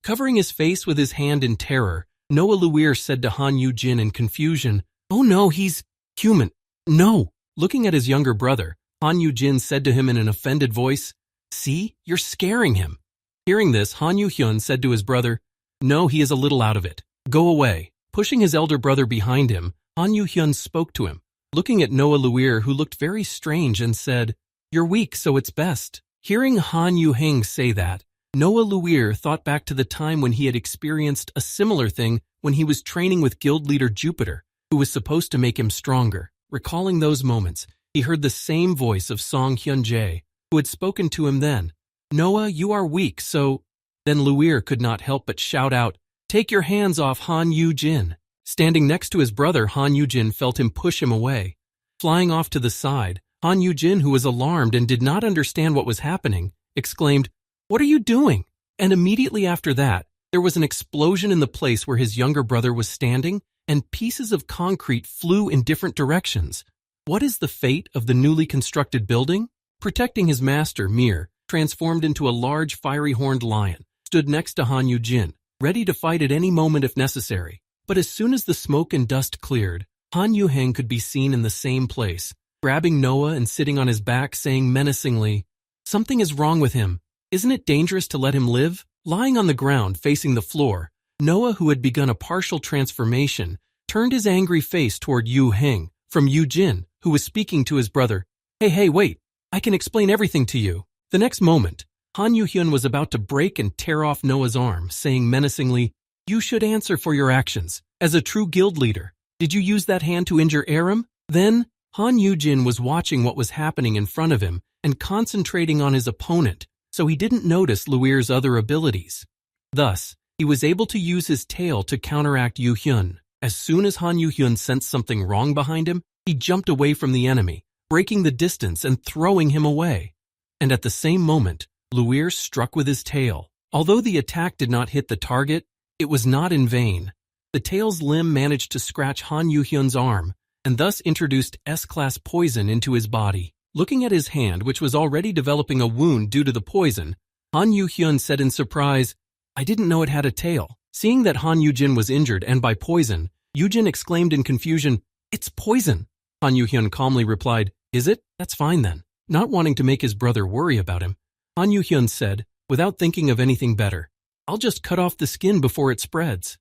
Covering his face with his hand in terror, Noah Luir said to Han Yujin in confusion, "Oh no, he's human. No." Looking at his younger brother, Han Yujin said to him in an offended voice, "See, you're scaring him." Hearing this, Han Yuhyun said to his brother, "No, he is a little out of it. Go away." Pushing his elder brother behind him, Han Yuhyun spoke to him, looking at Noah Luir, who looked very strange, and said, "You're weak, so it's best." Hearing Han Yuheng say that, Noah Luir thought back to the time when he had experienced a similar thing when he was training with guild leader Jupiter, who was supposed to make him stronger. Recalling those moments, he heard the same voice of Song Hyun-jae, who had spoken to him then. "Noah, you are weak, so—" Then Luir could not help but shout out, "Take your hands off Han Yujin." Standing next to his brother, Han Yujin felt him push him away. Flying off to the side, Han Yujin, who was alarmed and did not understand what was happening, exclaimed, "What are you doing?" And immediately after that, there was an explosion in the place where his younger brother was standing, and pieces of concrete flew in different directions. What is the fate of the newly constructed building? Protecting his master, Mir, transformed into a large fiery-horned lion, stood next to Han Yujin, ready to fight at any moment if necessary. But as soon as the smoke and dust cleared, Han Yuheng could be seen in the same place, grabbing Noah and sitting on his back, saying menacingly, "Something is wrong with him. Isn't it dangerous to let him live?" Lying on the ground facing the floor, Noah, who had begun a partial transformation, turned his angry face toward Yu Heng from Yujin, who was speaking to his brother. Hey, wait, I can explain everything to you." The next moment, Han Yuhyun was about to break and tear off Noah's arm, saying menacingly, "You should answer for your actions. As a true guild leader, did you use that hand to injure Aram?" Then, Han Yujin was watching what was happening in front of him and concentrating on his opponent, so he didn't notice Luir's other abilities. Thus, he was able to use his tail to counteract Yuhyun. As soon as Han Yuhyun sensed something wrong behind him, he jumped away from the enemy, breaking the distance and throwing him away. And at the same moment, Luir struck with his tail. Although the attack did not hit the target, it was not in vain. The tail's limb managed to scratch Han Yuhyun's arm, and thus introduced S-class poison into his body. Looking at his hand, which was already developing a wound due to the poison, Han Yuhyun said in surprise, "I didn't know it had a tail." Seeing that Han Yujin was injured and by poison, Yujin exclaimed in confusion, "It's poison." Han Yuhyun calmly replied, "Is it? That's fine then." Not wanting to make his brother worry about him, Han Yuhyun said, without thinking of anything better, "I'll just cut off the skin before it spreads."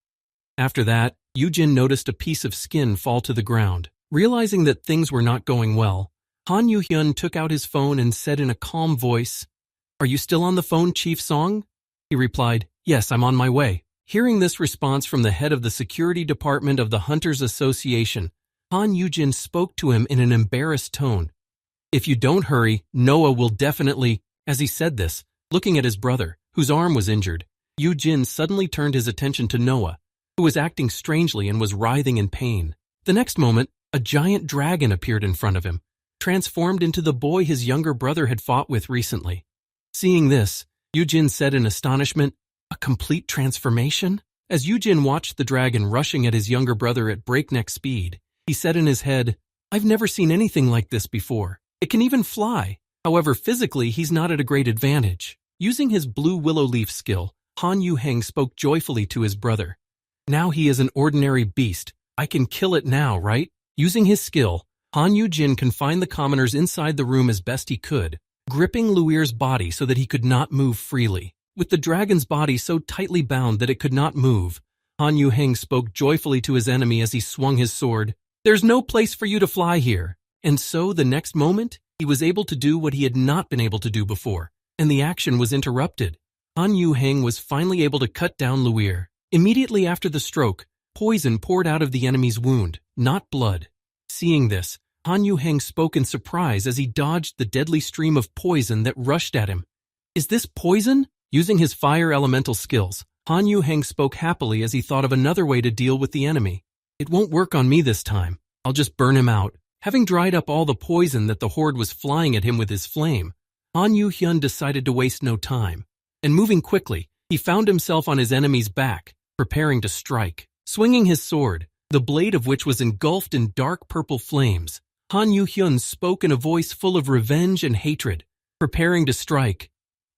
After that, Yujin noticed a piece of skin fall to the ground. Realizing that things were not going well, Han Yuhyun took out his phone and said in a calm voice, "Are you still on the phone, Chief Song?" He replied, "Yes, I'm on my way." Hearing this response from the head of the security department of the Hunters Association, Han Yujin spoke to him in an embarrassed tone. "If you don't hurry, Noah will definitely—" As he said this, looking at his brother, whose arm was injured, Yujin suddenly turned his attention to Noah, who was acting strangely and was writhing in pain. The next moment, a giant dragon appeared in front of him, transformed into the boy his younger brother had fought with recently. Seeing this, Yujin said in astonishment, "A complete transformation?" As Yujin watched the dragon rushing at his younger brother at breakneck speed, he said in his head, "I've never seen anything like this before. It can even fly." However, physically, he's not at a great advantage. Using his blue willow leaf skill, Han Yuheng spoke joyfully to his brother. "Now he is an ordinary beast, I can kill it now, right? Using his skill, Han Yugin confined the commoners inside the room as best he could, gripping Luir's body so that he could not move freely. With the dragon's body so tightly bound that it could not move, Han Yugin spoke joyfully to his enemy as he swung his sword. There's no place for you to fly here. And so, the next moment, he was able to do what he had not been able to do before, and the action was interrupted. Han Yugin was finally able to cut down Luir. Immediately after the stroke, poison poured out of the enemy's wound, not blood. Seeing this, Han Yugin spoke in surprise as he dodged the deadly stream of poison that rushed at him. Is this poison? Using his fire elemental skills, Han Yugin spoke happily as he thought of another way to deal with the enemy. It won't work on me this time. I'll just burn him out. Having dried up all the poison that the horde was flying at him with his flame, Han Yugin decided to waste no time. And moving quickly, he found himself on his enemy's back, preparing to strike. Swinging his sword, the blade of which was engulfed in dark purple flames, Han Yugin spoke in a voice full of revenge and hatred, preparing to strike.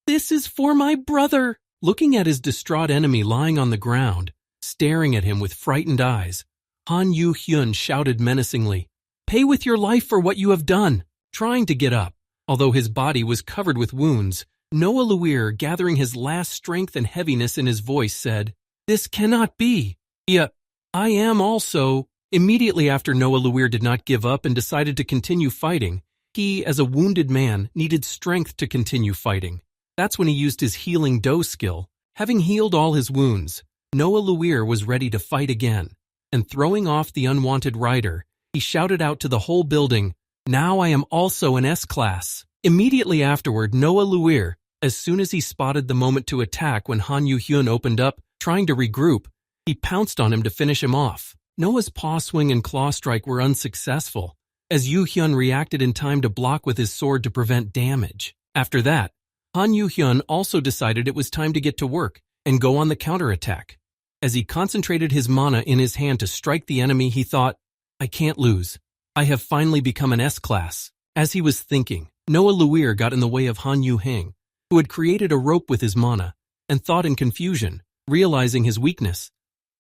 This is for my brother! Looking at his distraught enemy lying on the ground, staring at him with frightened eyes, Han Yugin shouted menacingly, Pay with your life for what you have done! Trying to get up, although his body was covered with wounds, Noah Luir, gathering his last strength and heaviness in his voice, said, This cannot be. Yeah, I am also. Immediately after Noah Luir did not give up and decided to continue fighting, he, as a wounded man, needed strength to continue fighting. That's when he used his healing dough skill. Having healed all his wounds, Noah Luir was ready to fight again, and throwing off the unwanted rider, he shouted out to the whole building, Now I am also an S-class. Immediately afterward, Noah Luir, as soon as he spotted the moment to attack when Han Yugin opened up, trying to regroup, he pounced on him to finish him off. Noah's paw swing and claw strike were unsuccessful, as Yuhun reacted in time to block with his sword to prevent damage. After that, Han Yugin also decided it was time to get to work and go on the counterattack. As he concentrated his mana in his hand to strike the enemy, he thought, I can't lose. I have finally become an S-class. As he was thinking, Noah Luir got in the way of Han Yugin, who had created a rope with his mana, and thought in confusion, realizing his weakness.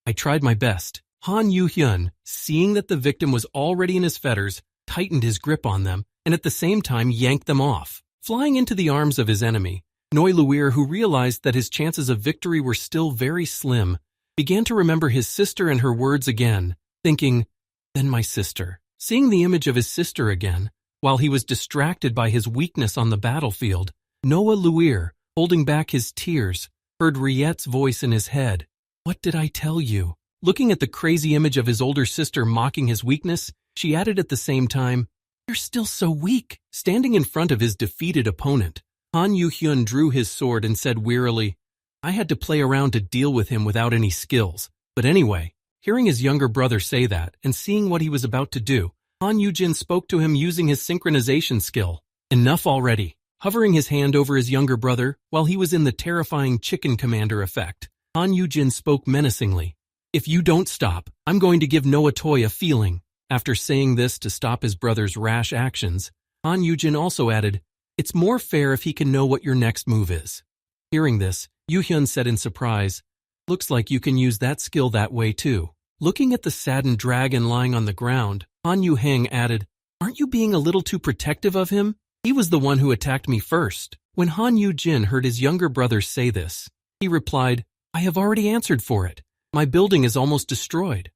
I tried my best. Han Yugin, seeing that the victim was already in his fetters, tightened his grip on them, and at the same time yanked them off. Flying into the arms of his enemy, Noah Luir, who realized that his chances of victory were still very slim, began to remember his sister and her words again, thinking, Then my sister. Seeing the image of his sister again, while he was distracted by his weakness on the battlefield, Noah Luir, holding back his tears, heard Riette's voice in his head. What did I tell you? Looking at the crazy image of his older sister mocking his weakness, she added at the same time, You're still so weak. Standing in front of his defeated opponent, Han Yugin drew his sword and said wearily, I had to play around to deal with him without any skills. But anyway, hearing his younger brother say that and seeing what he was about to do, Han Yugin spoke to him using his synchronization skill. Enough already. Hovering his hand over his younger brother while he was in the terrifying chicken commander effect, Han Yugin spoke menacingly. If you don't stop, I'm going to give Noah Toy a feeling. After saying this to stop his brother's rash actions, Han Yugin also added, It's more fair if he can know what your next move is. Hearing this, Yuhun said in surprise, Looks like you can use that skill that way too. Looking at the saddened dragon lying on the ground, Han Yugin added, Aren't you being a little too protective of him? He was the one who attacked me first. When Han Yugin heard his younger brother say this, he replied, I have already answered for it. My building is almost destroyed.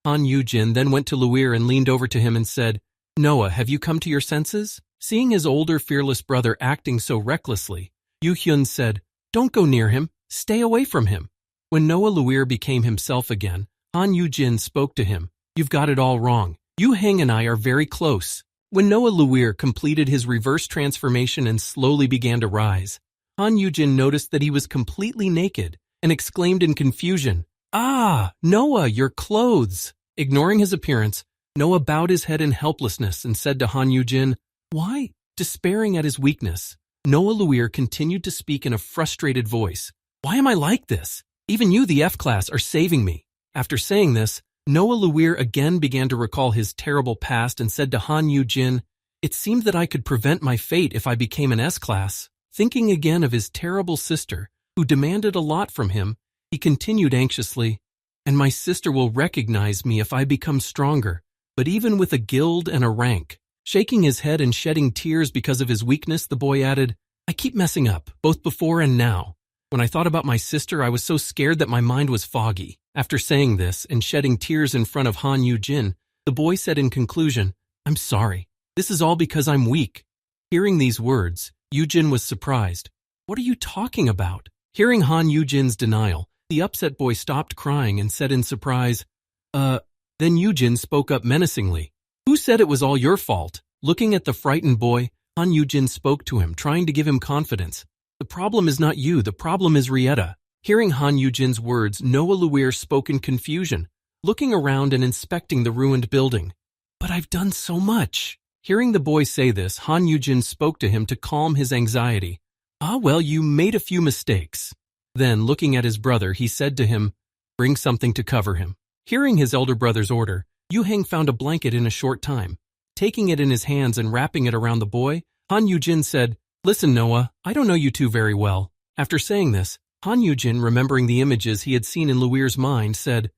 Han Yugin then went to Luir and leaned over to him and said, Noah, have you come to your senses? Seeing his older fearless brother acting so recklessly, Yuhun said, Don't go near him. Stay away from him. When Noah Luir became himself again, Han Yugin spoke to him. You've got it all wrong. Yuhang and I are very close. When Noah Luir completed his reverse transformation and slowly began to rise, Han Yugin noticed that he was completely naked and exclaimed in confusion, Ah, Noah, your clothes! Ignoring his appearance, Noah bowed his head in helplessness and said to Han Yugin, Why? Despairing at his weakness, Noah Luir continued to speak in a frustrated voice. Why am I like this? Even you, the F-class, are saving me. After saying this, Noah Luir again began to recall his terrible past and said to Han Yugin, It seemed that I could prevent my fate if I became an S-class. Thinking again of his terrible sister, who demanded a lot from him, he continued anxiously, and my sister will recognize me if I become stronger, but even with a guild and a rank. Shaking his head and shedding tears because of his weakness, the boy added, I keep messing up, both before and now. When I thought about my sister, I was so scared that my mind was foggy. After saying this and shedding tears in front of Han Yugin, the boy said in conclusion, I'm sorry. This is all because I'm weak. Hearing these words, Yujin was surprised. What are you talking about? Hearing Han Yujin's denial, the upset boy stopped crying and said in surprise, Then Yujin spoke up menacingly. Who said it was all your fault? Looking at the frightened boy, Han Yujin spoke to him, trying to give him confidence. The problem is not you, the problem is Rieta. Hearing Han Yujin's words, Noah Luir spoke in confusion, looking around and inspecting the ruined building. But I've done so much. Hearing the boy say this, Han Yujin spoke to him to calm his anxiety. Ah, well, you made a few mistakes. Then, looking at his brother, he said to him, Bring something to cover him. Hearing his elder brother's order, Yuhun found a blanket in a short time. Taking it in his hands and wrapping it around the boy, Han Yujin said, Listen, Noah, I don't know you two very well. After saying this, Han Yujin, remembering the images he had seen in Luir's mind, said,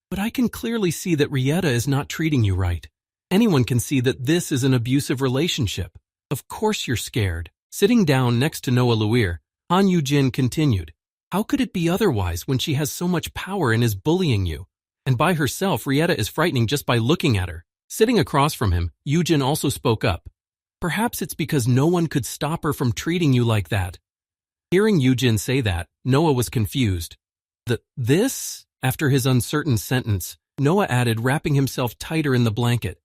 But I can clearly see that Rieta is not treating you right. Anyone can see that this is an abusive relationship. Of course you're scared. Sitting down next to Noah Luir, Han Yujin continued, How could it be otherwise when she has so much power and is bullying you? And by herself, Rieta is frightening just by looking at her. Sitting across from him, Yujin also spoke up. Perhaps it's because no one could stop her from treating you like that. Hearing Yujin say that, Noah was confused. This? After his uncertain sentence, Noah added, wrapping himself tighter in the blanket.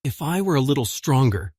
If I were a little stronger.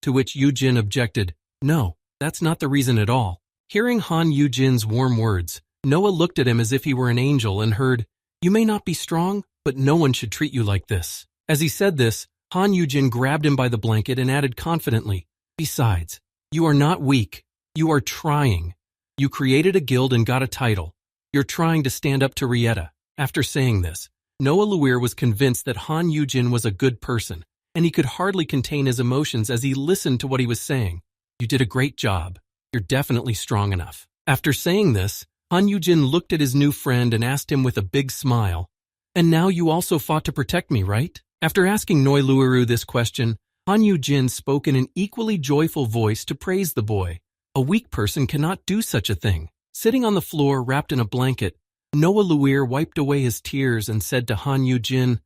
To which Yujin objected, No, that's not the reason at all. Hearing Han Yujin's warm words, Noah looked at him as if he were an angel and heard, You may not be strong, but no one should treat you like this. As he said this, Han Yujin grabbed him by the blanket and added confidently, Besides, you are not weak. You are trying. You created a guild and got a title. You're trying to stand up to Rieta. After saying this, Noah Luir was convinced that Han Yujin was a good person, and he could hardly contain his emotions as he listened to what he was saying. You did a great job. You're definitely strong enough. After saying this, Han Yujin looked at his new friend and asked him with a big smile, And now you also fought to protect me, right? After asking Noah Luiru this question, Han Yujin spoke in an equally joyful voice to praise the boy. A weak person cannot do such a thing. Sitting on the floor wrapped in a blanket, Noah Luir wiped away his tears and said to Han Yujin,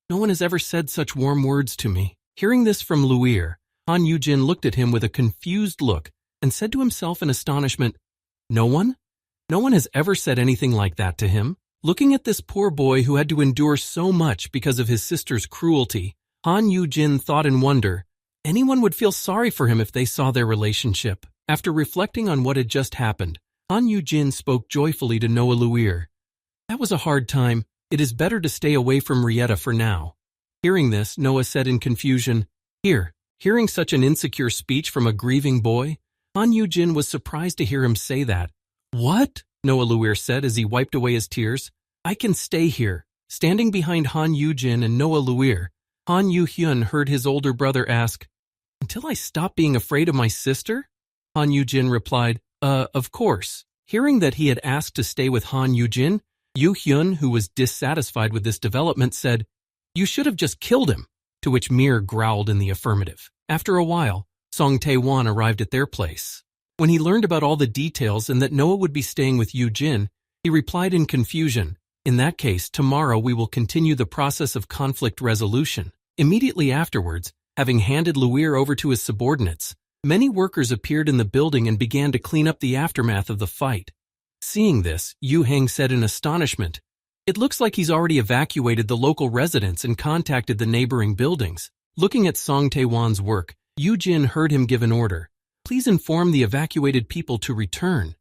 No one has ever said such warm words to me. Hearing this from Luir, Han Yujin looked at him with a confused look and said to himself in astonishment, No one? No one has ever said anything like that to him. Looking at this poor boy who had to endure so much because of his sister's cruelty, Han Yujin thought in wonder, anyone would feel sorry for him if they saw their relationship. After reflecting on what had just happened, Han Yujin spoke joyfully to Noah Luir. That was a hard time. It is better to stay away from Rieta for now. Hearing this, Noah said in confusion, Hearing such an insecure speech from a grieving boy, Han Yujin was surprised to hear him say that. What? Noah Luir said as he wiped away his tears. I can stay here. Standing behind Han Yujin and Noah Luir, Han Yuhun heard his older brother ask, Until I stop being afraid of my sister? Han Yujin replied, Of course. Hearing that he had asked to stay with Han Yujin, Yuhun, who was dissatisfied with this development, said, You should have just killed him, to which Mir growled in the affirmative. After a while, Song Tae-wan arrived at their place. When he learned about all the details and that Noah would be staying with Yujin, he replied in confusion, In that case, tomorrow we will continue the process of conflict resolution. Immediately afterwards, having handed Luir over to his subordinates, many workers appeared in the building and began to clean up the aftermath of the fight. Seeing this, Yu Heng said in astonishment, It looks like he's already evacuated the local residents and contacted the neighboring buildings. Looking at Song Tae-wan's work, Yu Jin heard him give an order. Please inform the evacuated people to return.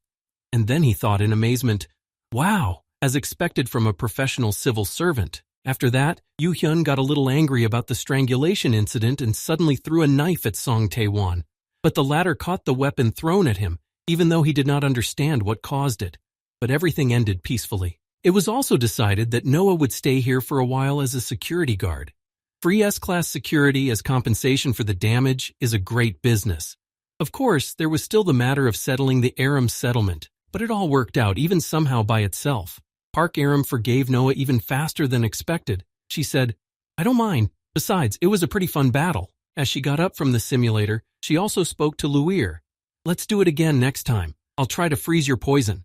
And then he thought in amazement, Wow, as expected from a professional civil servant. After that, Yu Hyun got a little angry about the strangulation incident and suddenly threw a knife at Song Tae-wan. But the latter caught the weapon thrown at him, even though he did not understand what caused it. But everything ended peacefully. It was also decided that Noah would stay here for a while as a security guard. Free S-class security as compensation for the damage is a great business. Of course, there was still the matter of settling the Aram settlement, but it all worked out even somehow by itself. Park Aram forgave Noah even faster than expected. She said, "I don't mind. Besides, it was a pretty fun battle." As she got up from the simulator, she also spoke to Luir. "Let's do it again next time. I'll try to freeze your poison."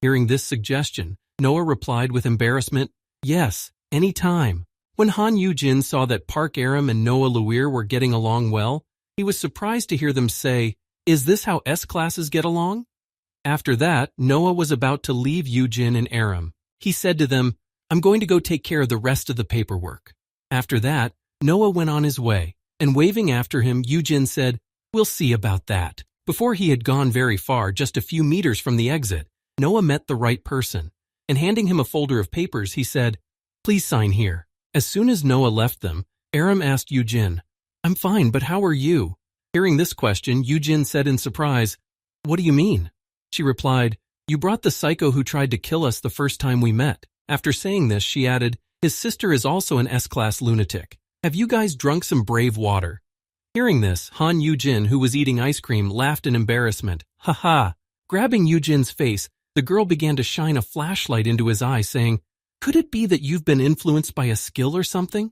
Hearing this suggestion, Noah replied with embarrassment, "Yes, any time." When Han Yugin saw that Park Aram and Noah Luir were getting along well, he was surprised to hear them say, "Is this how S-classes get along?" After that, Noah was about to leave Yugin and Aram. He said to them, "I'm going to go take care of the rest of the paperwork." After that, Noah went on his way, and waving after him, Yugin said, "We'll see about that." Before he had gone very far, just a few meters from the exit, Noah met the right person, and handing him a folder of papers, he said, "Please sign here." As soon as Noah left them, Aram asked Yugin, "I'm fine, but how are you?" Hearing this question, Yugin said in surprise, "What do you mean?" She replied, "You brought the psycho who tried to kill us the first time we met." After saying this, she added, "His sister is also an S-class lunatic. Have you guys drunk some brave water?" Hearing this, Han Yugin, who was eating ice cream, laughed in embarrassment. "Ha ha!" Grabbing Yujin's face, the girl began to shine a flashlight into his eye, saying, "Could it be that you've been influenced by a skill or something?"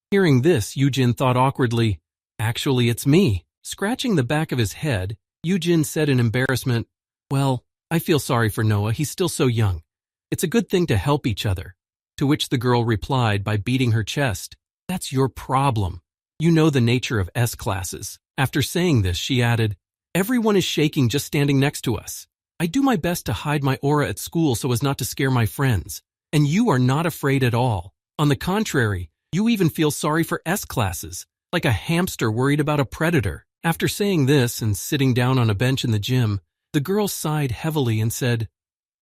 Hearing this, Yugin thought awkwardly, "Actually, it's me." Scratching the back of his head, Yugin said in embarrassment, "Well, I feel sorry for Noah. He's still so young. It's a good thing to help each other." To which the girl replied by beating her chest, "That's your problem. You know the nature of S-classes." After saying this, she added, "Everyone is shaking just standing next to us. I do my best to hide my aura at school so as not to scare my friends. And you are not afraid at all. On the contrary, you even feel sorry for S-classes, like a hamster worried about a predator." After saying this and sitting down on a bench in the gym, the girl sighed heavily and said,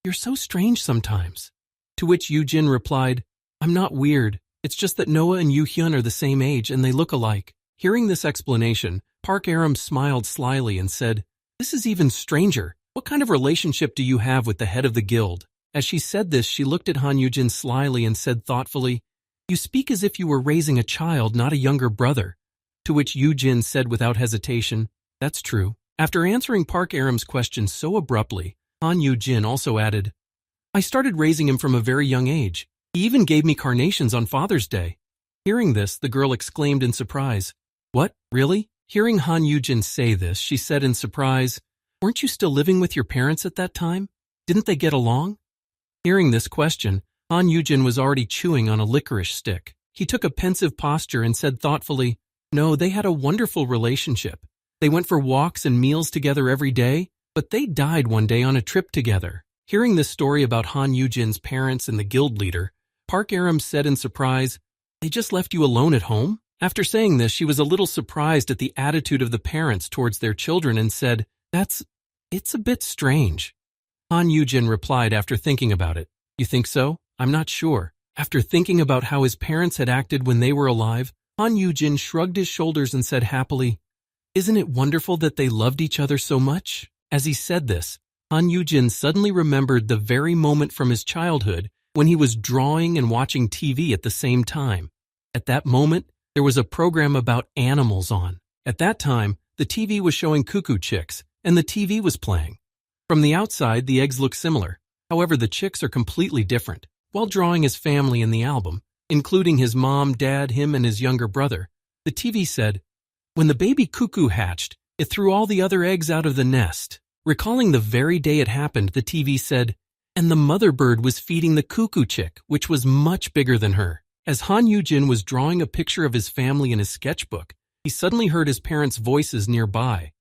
"You're so strange sometimes." To which Yugin replied, "I'm not weird. It's just that Noah and Yuhun are the same age and they look alike." Hearing this explanation, Park Aram smiled slyly and said, "This is even stranger. What kind of relationship do you have with the head of the guild?" As she said this, she looked at Han Yugin slyly and said thoughtfully, "You speak as if you were raising a child, not a younger brother." To which Yugin said without hesitation, "That's true." After answering Park Aram's question so abruptly, Han Yugin also added, "I started raising him from a very young age. He even gave me carnations on Father's Day." Hearing this, the girl exclaimed in surprise, "What, really?" Hearing Han Yugin say this, she said in surprise, "Weren't you still living with your parents at that time? Didn't they get along?" Hearing this question, Han Yugin was already chewing on a licorice stick. He took a pensive posture and said thoughtfully, "No, they had a wonderful relationship. They went for walks and meals together every day, but they died one day on a trip together." Hearing this story about Han Yujin's parents and the guild leader, Park Aram said in surprise, "They just left you alone at home?" After saying this, she was a little surprised at the attitude of the parents towards their children and said, It's a bit strange." Han Yugin replied after thinking about it, "You think so? I'm not sure." After thinking about how his parents had acted when they were alive, Han Yugin shrugged his shoulders and said happily, "Isn't it wonderful that they loved each other so much?" As he said this, Han Yugin suddenly remembered the very moment from his childhood when he was drawing and watching TV at the same time. At that moment, there was a program about animals on. At that time, the TV was showing cuckoo chicks, and the TV was playing. From the outside, the eggs look similar. However, the chicks are completely different. While drawing his family in the album, including his mom, dad, him, and his younger brother, the TV said, "When the baby cuckoo hatched, it threw all the other eggs out of the nest." Recalling the very day it happened, the TV said, "And the mother bird was feeding the cuckoo chick, which was much bigger than her." As Han Yugin was drawing a picture of his family in his sketchbook, he suddenly heard his parents' voices nearby.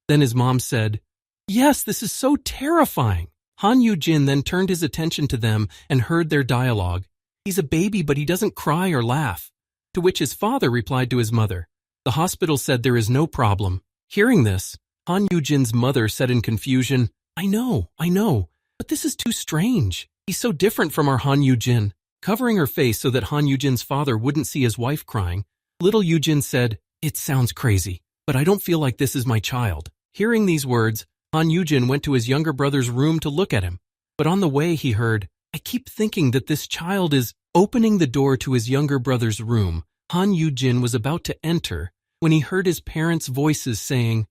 Then his mom said, "Yes, this is so terrifying." Han Yugin then turned his attention to them and heard their dialogue. "He's a baby, but he doesn't cry or laugh." To which his father replied to his mother, "The hospital said there is no problem." Hearing this, Han Yujin's mother said in confusion, I know, but this is too strange. He's so different from our Han Yugin." Covering her face so that Han Yujin's father wouldn't see his wife crying, little Yujin said, "It sounds crazy, but I don't feel like this is my child." Hearing these words, Han Yugin went to his younger brother's room to look at him, but on the way he heard, "I keep thinking that this child is..." Opening the door to his younger brother's room, Han Yugin was about to enter when he heard his parents' voices saying,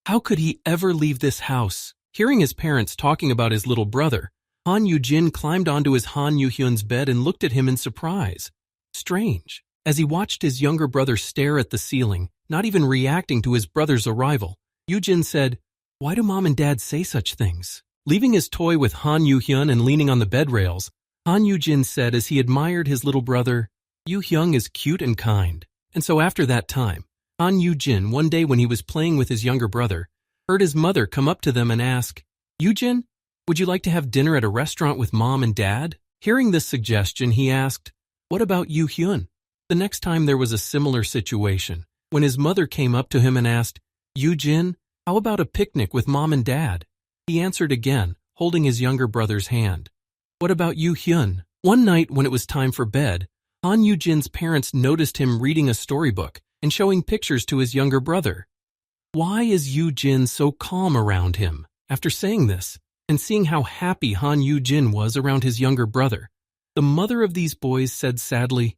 "How could he ever leave this house?" Hearing his parents talking about his little brother, Han Yugin climbed onto his Han Yuhyun's bed and looked at him in surprise. Strange. As he watched his younger brother stare at the ceiling, not even reacting to his brother's arrival, Yujin said, "Why do mom and dad say such things?" Leaving his toy with Han Yuhyun and leaning on the bed rails, Han Yujin said as he admired his little brother, "Yuhyun is cute and kind." And so after that time, Han Yujin, one day when he was playing with his younger brother, heard his mother come up to them and ask, "Yujin, would you like to have dinner at a restaurant with mom and dad?" Hearing this suggestion, he asked, "What about Yuhyun?" The next time there was a similar situation, when his mother came up to him and asked, "Yujin, how about a picnic with mom and dad?" He answered again, holding his younger brother's hand, "What about Yuhyun?" One night when it was time for bed, Han Yujin's parents noticed him reading a storybook and showing pictures to his younger brother. Why is Yujin so calm around him? After saying this, and seeing how happy Han Yujin was around his younger brother, the mother of these boys said sadly,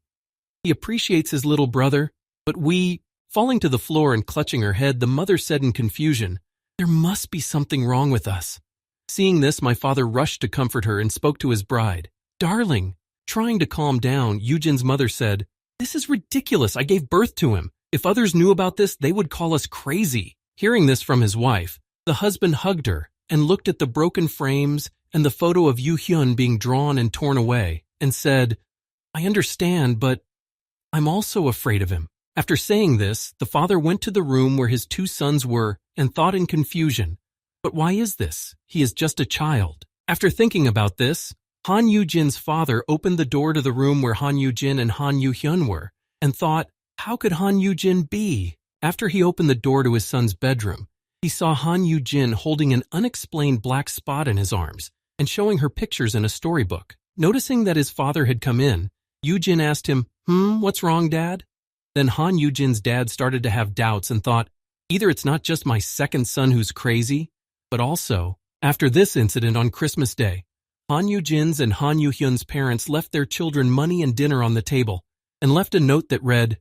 "He appreciates his little brother, but we..." Falling to the floor and clutching her head, the mother said in confusion, "There must be something wrong with us." Seeing this, my father rushed to comfort her and spoke to his bride. "Darling." Trying to calm down, Yujin's mother said, "This is ridiculous. I gave birth to him. If others knew about this, they would call us crazy." Hearing this from his wife, the husband hugged her and looked at the broken frames and the photo of Yuhyun being drawn and torn away and said, "I understand, but I'm also afraid of him." After saying this, the father went to the room where his two sons were and thought in confusion, "But why is this? He is just a child." After thinking about this, Han Yujin's father opened the door to the room where Han Yujin and Han Yuhyun were and thought, how could Han Yujin be? After he opened the door to his son's bedroom, he saw Han Yujin holding an unexplained black spot in his arms and showing her pictures in a storybook. Noticing that his father had come in, Yujin asked him, "What's wrong, Dad?" Then Han Yujin's dad started to have doubts and thought, either it's not just my second son who's crazy, but also, after this incident on Christmas Day, Han Yujin's and Han Yuhyun's parents left their children money and dinner on the table and left a note that read,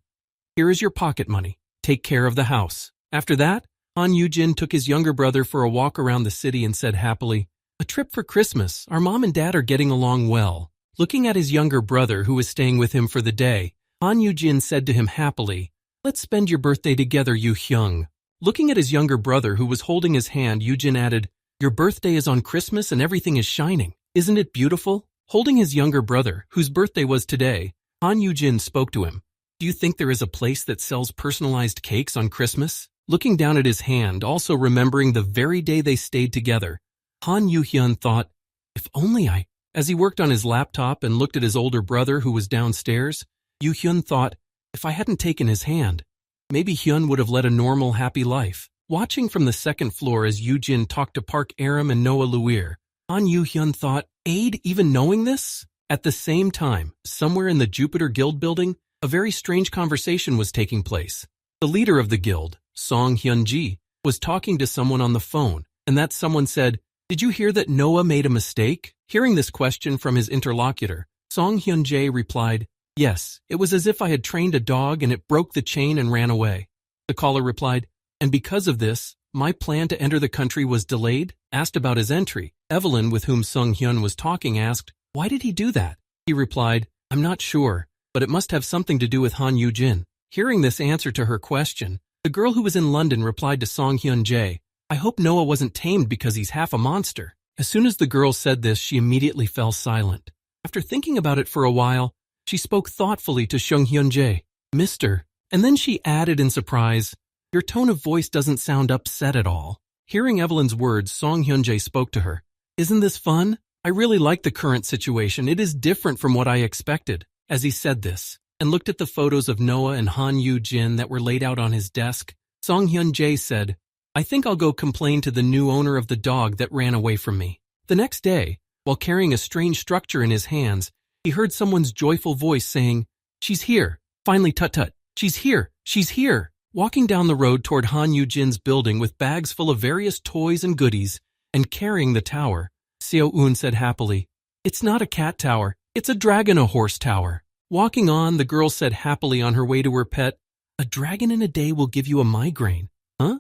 "Here is your pocket money. Take care of the house." After that, Han Yujin took his younger brother for a walk around the city and said happily, "A trip for Christmas. Our mom and dad are getting along well." Looking at his younger brother who was staying with him for the day, Han Yujin said to him happily, "Let's spend your birthday together, Yuhyun." Looking at his younger brother who was holding his hand, Yujin added, "Your birthday is on Christmas and everything is shining. Isn't it beautiful?" Holding his younger brother, whose birthday was today, Han Yujin spoke to him. "Do you think there is a place that sells personalized cakes on Christmas?" Looking down at his hand, also remembering the very day they stayed together, Han Yuhyun thought, if only I... As he worked on his laptop and looked at his older brother who was downstairs, Yuhyun thought, if I hadn't taken his hand, maybe Hyun would have led a normal, happy life. Watching from the second floor as Yujin talked to Park Aram and Noah Luir, Han Yuhyun thought, Aid even knowing this? At the same time, somewhere in the Jupiter Guild building, a very strange conversation was taking place. The leader of the guild, Song Hyun-ji, was talking to someone on the phone, and that someone said, "Did you hear that Noah made a mistake?" Hearing this question from his interlocutor, Song Hyun-jae replied, "Yes, it was as if I had trained a dog and it broke the chain and ran away." The caller replied, "And because of this, my plan to enter the country was delayed?" Asked about his entry, Evelyn, with whom Sung Hyun was talking, asked, "Why did he do that?" He replied, "I'm not sure, but it must have something to do with Han Yujin." Hearing this answer to her question, the girl who was in London replied to Song Hyun-jae, "I hope Noah wasn't tamed because he's half a monster." As soon as the girl said this, she immediately fell silent. After thinking about it for a while, she spoke thoughtfully to Sung Hyun-jae, "Mister," and then she added in surprise, "Your tone of voice doesn't sound upset at all." Hearing Evelyn's words, Song Hyun-jae spoke to her, "Isn't this fun? I really like the current situation. It is different from what I expected." As he said this, and looked at the photos of Noah and Han Yujin that were laid out on his desk, Song Hyun-jae said, "I think I'll go complain to the new owner of the dog that ran away from me." The next day, while carrying a strange structure in his hands, he heard someone's joyful voice saying, "She's here. Finally, tut-tut. She's here. She's here." Walking down the road toward Han Yujin's building with bags full of various toys and goodies, and carrying the tower, Seo-eun said happily, "It's not a cat tower. It's a dragon a horse tower." Walking on, the girl said happily on her way to her pet, "A dragon in a day will give you a migraine, huh?"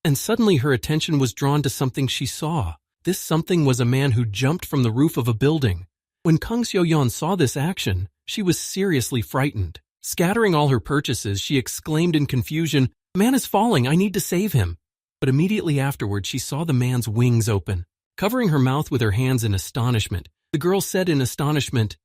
And suddenly her attention was drawn to something she saw. This something was a man who jumped from the roof of a building. When Kang Xiaoyan saw this action, she was seriously frightened. Scattering all her purchases, she exclaimed in confusion, "Man is falling, I need to save him." But immediately afterward, she saw the man's wings open. Covering her mouth with her hands in astonishment, the girl said in astonishment,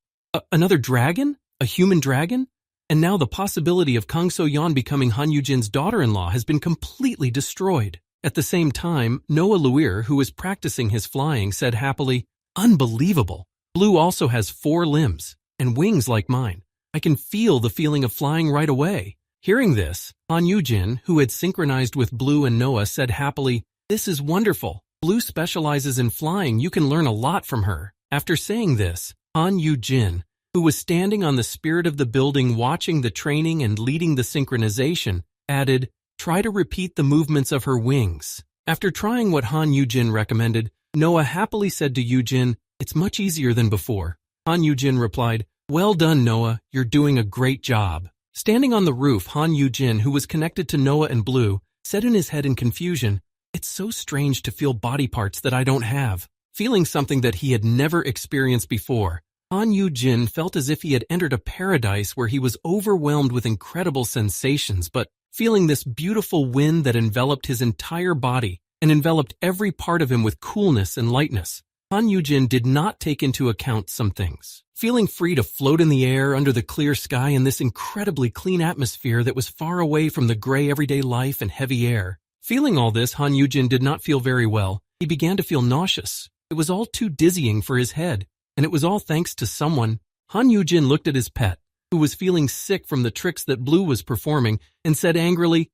Another dragon? A human dragon?" And now the possibility of Kang So-yeon becoming Han Yugin's daughter-in-law has been completely destroyed. At the same time, Noah Luir, who was practicing his flying, said happily, "Unbelievable! Blue also has 4 limbs, and wings like mine. I can feel the feeling of flying right away." Hearing this, Han Yugin, who had synchronized with Blue and Noah, said happily, "This is wonderful. Blue specializes in flying. You can learn a lot from her." After saying this, Han Yugin, who was standing on the spirit of the building watching the training and leading the synchronization, added, "Try to repeat the movements of her wings." After trying what Han Yugin recommended, Noah happily said to Yugin, "It's much easier than before." Han Yugin replied, "Well done, Noah. You're doing a great job." Standing on the roof, Han Yugin, who was connected to Noah and Blue, said in his head in confusion, "It's so strange to feel body parts that I don't have." Feeling something that he had never experienced before, Han Yugin felt as if he had entered a paradise where he was overwhelmed with incredible sensations, but feeling this beautiful wind that enveloped his entire body and enveloped every part of him with coolness and lightness, Han Yugin did not take into account some things. Feeling free to float in the air under the clear sky in this incredibly clean atmosphere that was far away from the gray everyday life and heavy air. Feeling all this, Han Yugin did not feel very well. He began to feel nauseous. It was all too dizzying for his head, and it was all thanks to someone. Han Yugin looked at his pet, who was feeling sick from the tricks that Blue was performing, and said angrily,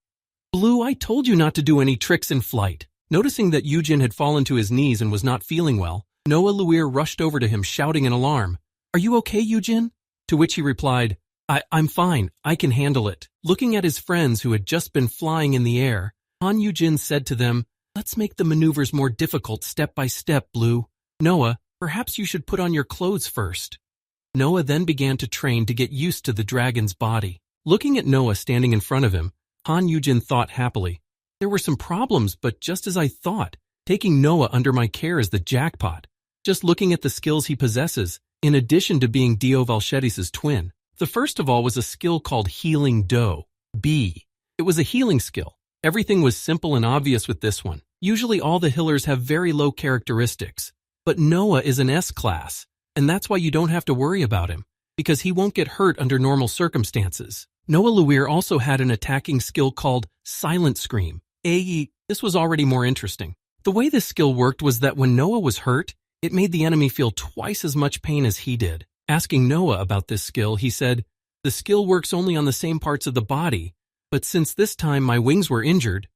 "Blue, I told you not to do any tricks in flight." Noticing that Yugin had fallen to his knees and was not feeling well, Noah Luir rushed over to him shouting in alarm, "Are you okay, Yugin?" To which he replied, I'm fine, I can handle it." Looking at his friends who had just been flying in the air, Han Yugin said to them, "Let's make the maneuvers more difficult step by step, Blue. Noah, perhaps you should put on your clothes first." Noah then began to train to get used to the dragon's body. Looking at Noah standing in front of him, Han Yugin thought happily, "There were some problems, but just as I thought, taking Noah under my care is the jackpot. Just looking at the skills he possesses, in addition to being Dio Valchetis' twin. The first of all was a skill called Healing Do, B. It was a healing skill. Everything was simple and obvious with this one. Usually all the healers have very low characteristics, but Noah is an S class, and that's why you don't have to worry about him, because he won't get hurt under normal circumstances. Noah Luir also had an attacking skill called Silent Scream, AE. This was already more interesting. The way this skill worked was that when Noah was hurt, it made the enemy feel twice as much pain as he did. Asking Noah about this skill, he said, "The skill works only on the same parts of the body, but since this time my wings were injured."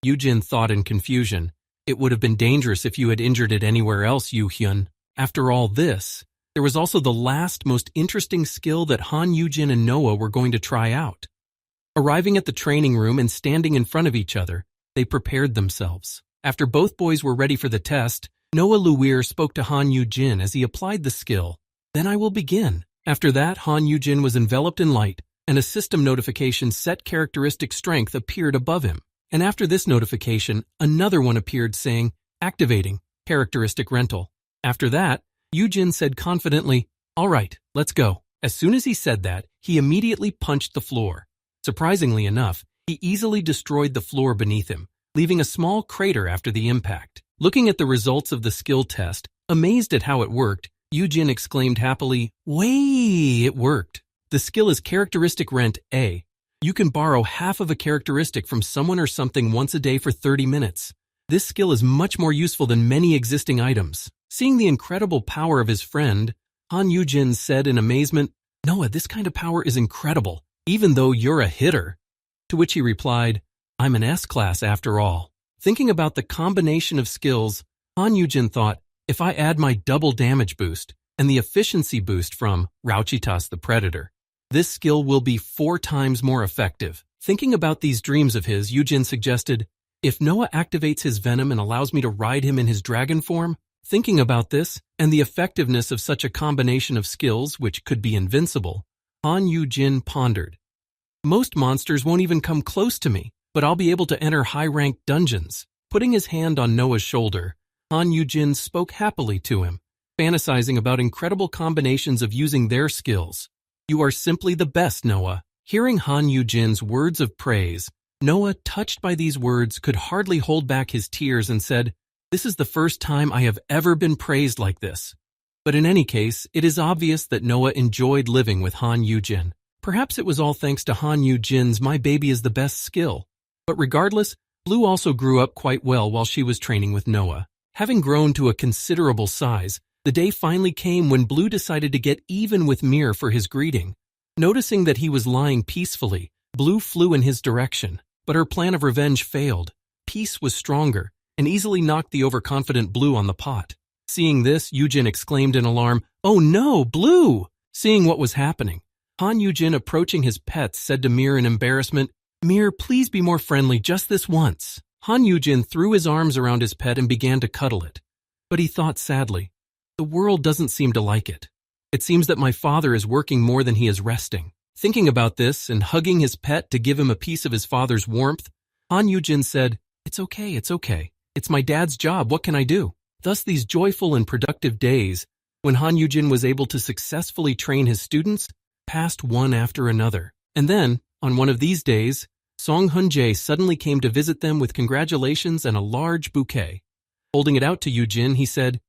Yugin thought in confusion, "It would have been dangerous if you had injured it anywhere else, Yuhun." After all this, there was also the last, most interesting skill that Han Yugin and Noah were going to try out. Arriving at the training room and standing in front of each other, they prepared themselves. After both boys were ready for the test, Noah Luir spoke to Han Yugin as he applied the skill. "Then I will begin." After that, Han Yugin was enveloped in light, and a system notification set characteristic strength appeared above him. And after this notification, another one appeared saying, "Activating, characteristic rental." After that, Yugin said confidently, "All right, let's go." As soon as he said that, he immediately punched the floor. Surprisingly enough, he easily destroyed the floor beneath him, leaving a small crater after the impact. Looking at the results of the skill test, amazed at how it worked, Yugin exclaimed happily, "Way, it worked. The skill is characteristic rent A. You can borrow half of a characteristic from someone or something once a day for 30 minutes. This skill is much more useful than many existing items." Seeing the incredible power of his friend, Han Yugin said in amazement, "Noah, this kind of power is incredible, even though you're a hitter." To which he replied, "I'm an S-class after all." Thinking about the combination of skills, Han Yugin thought, if I add my double damage boost and the efficiency boost from Rauchitas the Predator, this skill will be 4 times more effective. Thinking about these dreams of his, Yugin suggested, if Noah activates his Venom and allows me to ride him in his dragon form, thinking about this and the effectiveness of such a combination of skills, which could be invincible, Han Yugin pondered. Most monsters won't even come close to me, but I'll be able to enter high-ranked dungeons. Putting his hand on Noah's shoulder, Han Yugin spoke happily to him, fantasizing about incredible combinations of using their skills. "You are simply the best, Noah." Hearing Han Yujin's words of praise, Noah, touched by these words, could hardly hold back his tears and said, "This is the first time I have ever been praised like this." But in any case, it is obvious that Noah enjoyed living with Han Yugin. Perhaps it was all thanks to Han Yujin's "my baby is the best" skill. But regardless, Blue also grew up quite well while she was training with Noah. Having grown to a considerable size, the day finally came when Blue decided to get even with Mir for his greeting. Noticing that he was lying peacefully, Blue flew in his direction, but her plan of revenge failed. Peace was stronger and easily knocked the overconfident Blue on the pot. Seeing this, Yujin exclaimed in alarm, "Oh no, Blue!" Seeing what was happening, Han Yujin, approaching his pets, said to Mir in embarrassment, "Mir, please be more friendly just this once." Han Yujin threw his arms around his pet and began to cuddle it. But he thought sadly, "The world doesn't seem to like it. It seems that my father is working more than he is resting." Thinking about this and hugging his pet to give him a piece of his father's warmth, Han Yujin said, it's okay. It's my dad's job, what can I do?" Thus these joyful and productive days, when Han Yujin was able to successfully train his students, passed one after another. And then, on one of these days, Song Hun-jae suddenly came to visit them with congratulations and a large bouquet. Holding it out to Yujin, he said,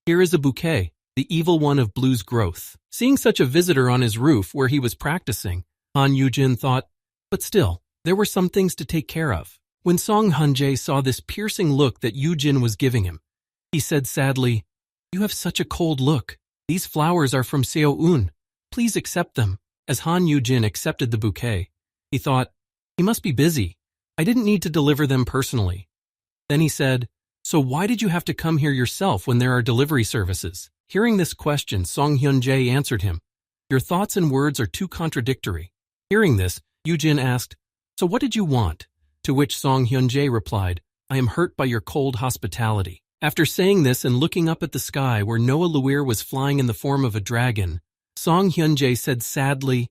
"Here is a bouquet, the evil one of Blue's growth." Seeing such a visitor on his roof where he was practicing, Han Yujin thought, but still, there were some things to take care of. When Song Hun-jae saw this piercing look that Yujin was giving him, he said sadly, "You have such a cold look. These flowers are from Seo-un. Please accept them." As Han Yujin accepted the bouquet, he thought, he must be busy. I didn't need to deliver them personally. Then he said, "So why did you have to come here yourself when there are delivery services?" Hearing this question, Song Hyun-jae answered him, "Your thoughts and words are too contradictory." Hearing this, Yujin asked, "So what did you want?" To which Song Hyun-jae replied, "I am hurt by your cold hospitality." After saying this and looking up at the sky where Noah Luir was flying in the form of a dragon, Song Hyun-jae said sadly,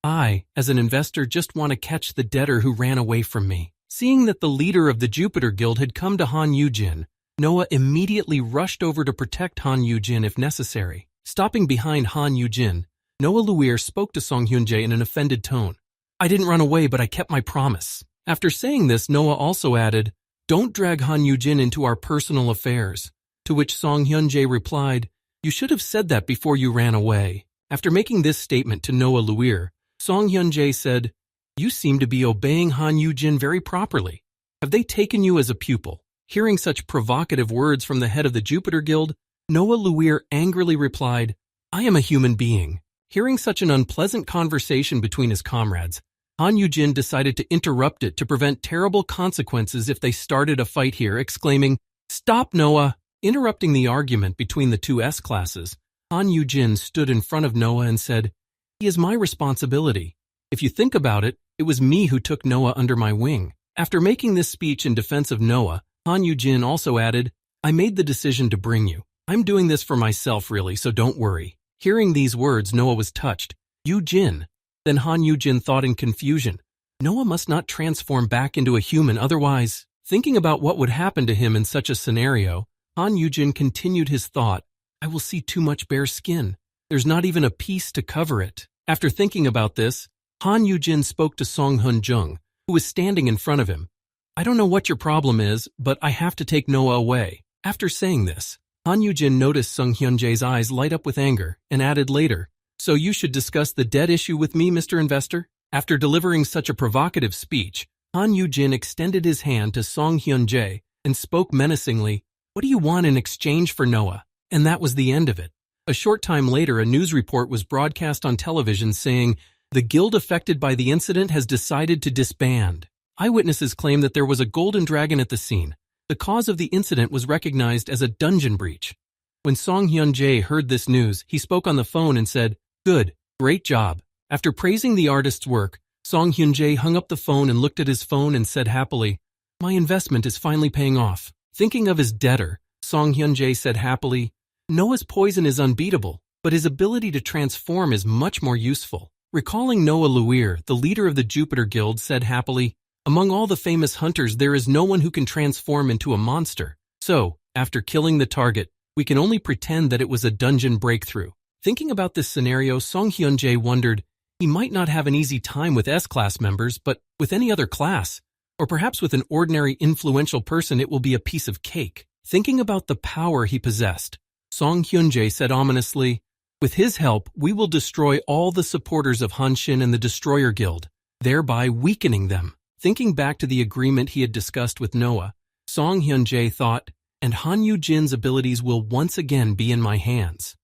"I, as an investor, just want to catch the debtor who ran away from me." Seeing that the leader of the Jupiter Guild had come to Han Yujin, Noah immediately rushed over to protect Han Yujin if necessary. Stopping behind Han Yujin, Noah Luir spoke to Song Hyun-jae in an offended tone. "I didn't run away, but I kept my promise." After saying this, Noah also added, "Don't drag Han Yujin into our personal affairs." To which Song Hyun-jae replied, "You should have said that before you ran away." After making this statement to Noah Luir, Song Hyun-jae said, "You seem to be obeying Han Yujin very properly. Have they taken you as a pupil?" Hearing such provocative words from the head of the Jupiter Guild, Noah Luir angrily replied, "I am a human being." Hearing such an unpleasant conversation between his comrades, Han Yujin decided to interrupt it to prevent terrible consequences if they started a fight here, exclaiming, "Stop, Noah!" Interrupting the argument between the two S-classes, Han Yujin stood in front of Noah and said, "He is my responsibility. If you think about it, it was me who took Noah under my wing." After making this speech in defense of Noah, Han Yujin also added, "I made the decision to bring you. I'm doing this for myself really, so don't worry." Hearing these words, Noah was touched. "Yujin." Then Han Yujin thought in confusion, Noah must not transform back into a human otherwise. Thinking about what would happen to him in such a scenario, Han Yujin continued his thought, "I will see too much bare skin. There's not even a piece to cover it." After thinking about this, Han Yujin spoke to Song Hun-jung, who was standing in front of him. "I don't know what your problem is, but I have to take Noah away." After saying this, Han Yujin noticed Song Hyun-jae's eyes light up with anger and added later, "So you should discuss the debt issue with me, Mr. Investor?" After delivering such a provocative speech, Han Yujin extended his hand to Song Hyun-jae and spoke menacingly, "What do you want in exchange for Noah?" And that was the end of it. A short time later, a news report was broadcast on television saying, "The guild affected by the incident has decided to disband." Eyewitnesses claim that there was a golden dragon at the scene. The cause of the incident was recognized as a dungeon breach. When Song Hyun-jae heard this news, he spoke on the phone and said, "Good, great job." After praising the artist's work, Song Hyun-jae hung up the phone and looked at his phone and said happily, "My investment is finally paying off." Thinking of his debtor, Song Hyun-jae said happily, "Noah's poison is unbeatable, but his ability to transform is much more useful." Recalling Noah Luir, the leader of the Jupiter Guild, said happily, "Among all the famous hunters, there is no one who can transform into a monster. So, After killing the target, we can only pretend that it was a dungeon breakthrough. Thinking about this scenario, Song Hyun-jae wondered he might not have an easy time with S-class members, but with any other class, or perhaps with an ordinary influential person, it will be a piece of cake. Thinking about the power he possessed, Song Hyun-jae said ominously, "With his help, we will destroy all the supporters of Hanshin and the Destroyer Guild, thereby weakening them." Thinking back to the agreement he had discussed with Noah, Song Hyun-jae thought, "And Han Yujin's abilities will once again be in my hands."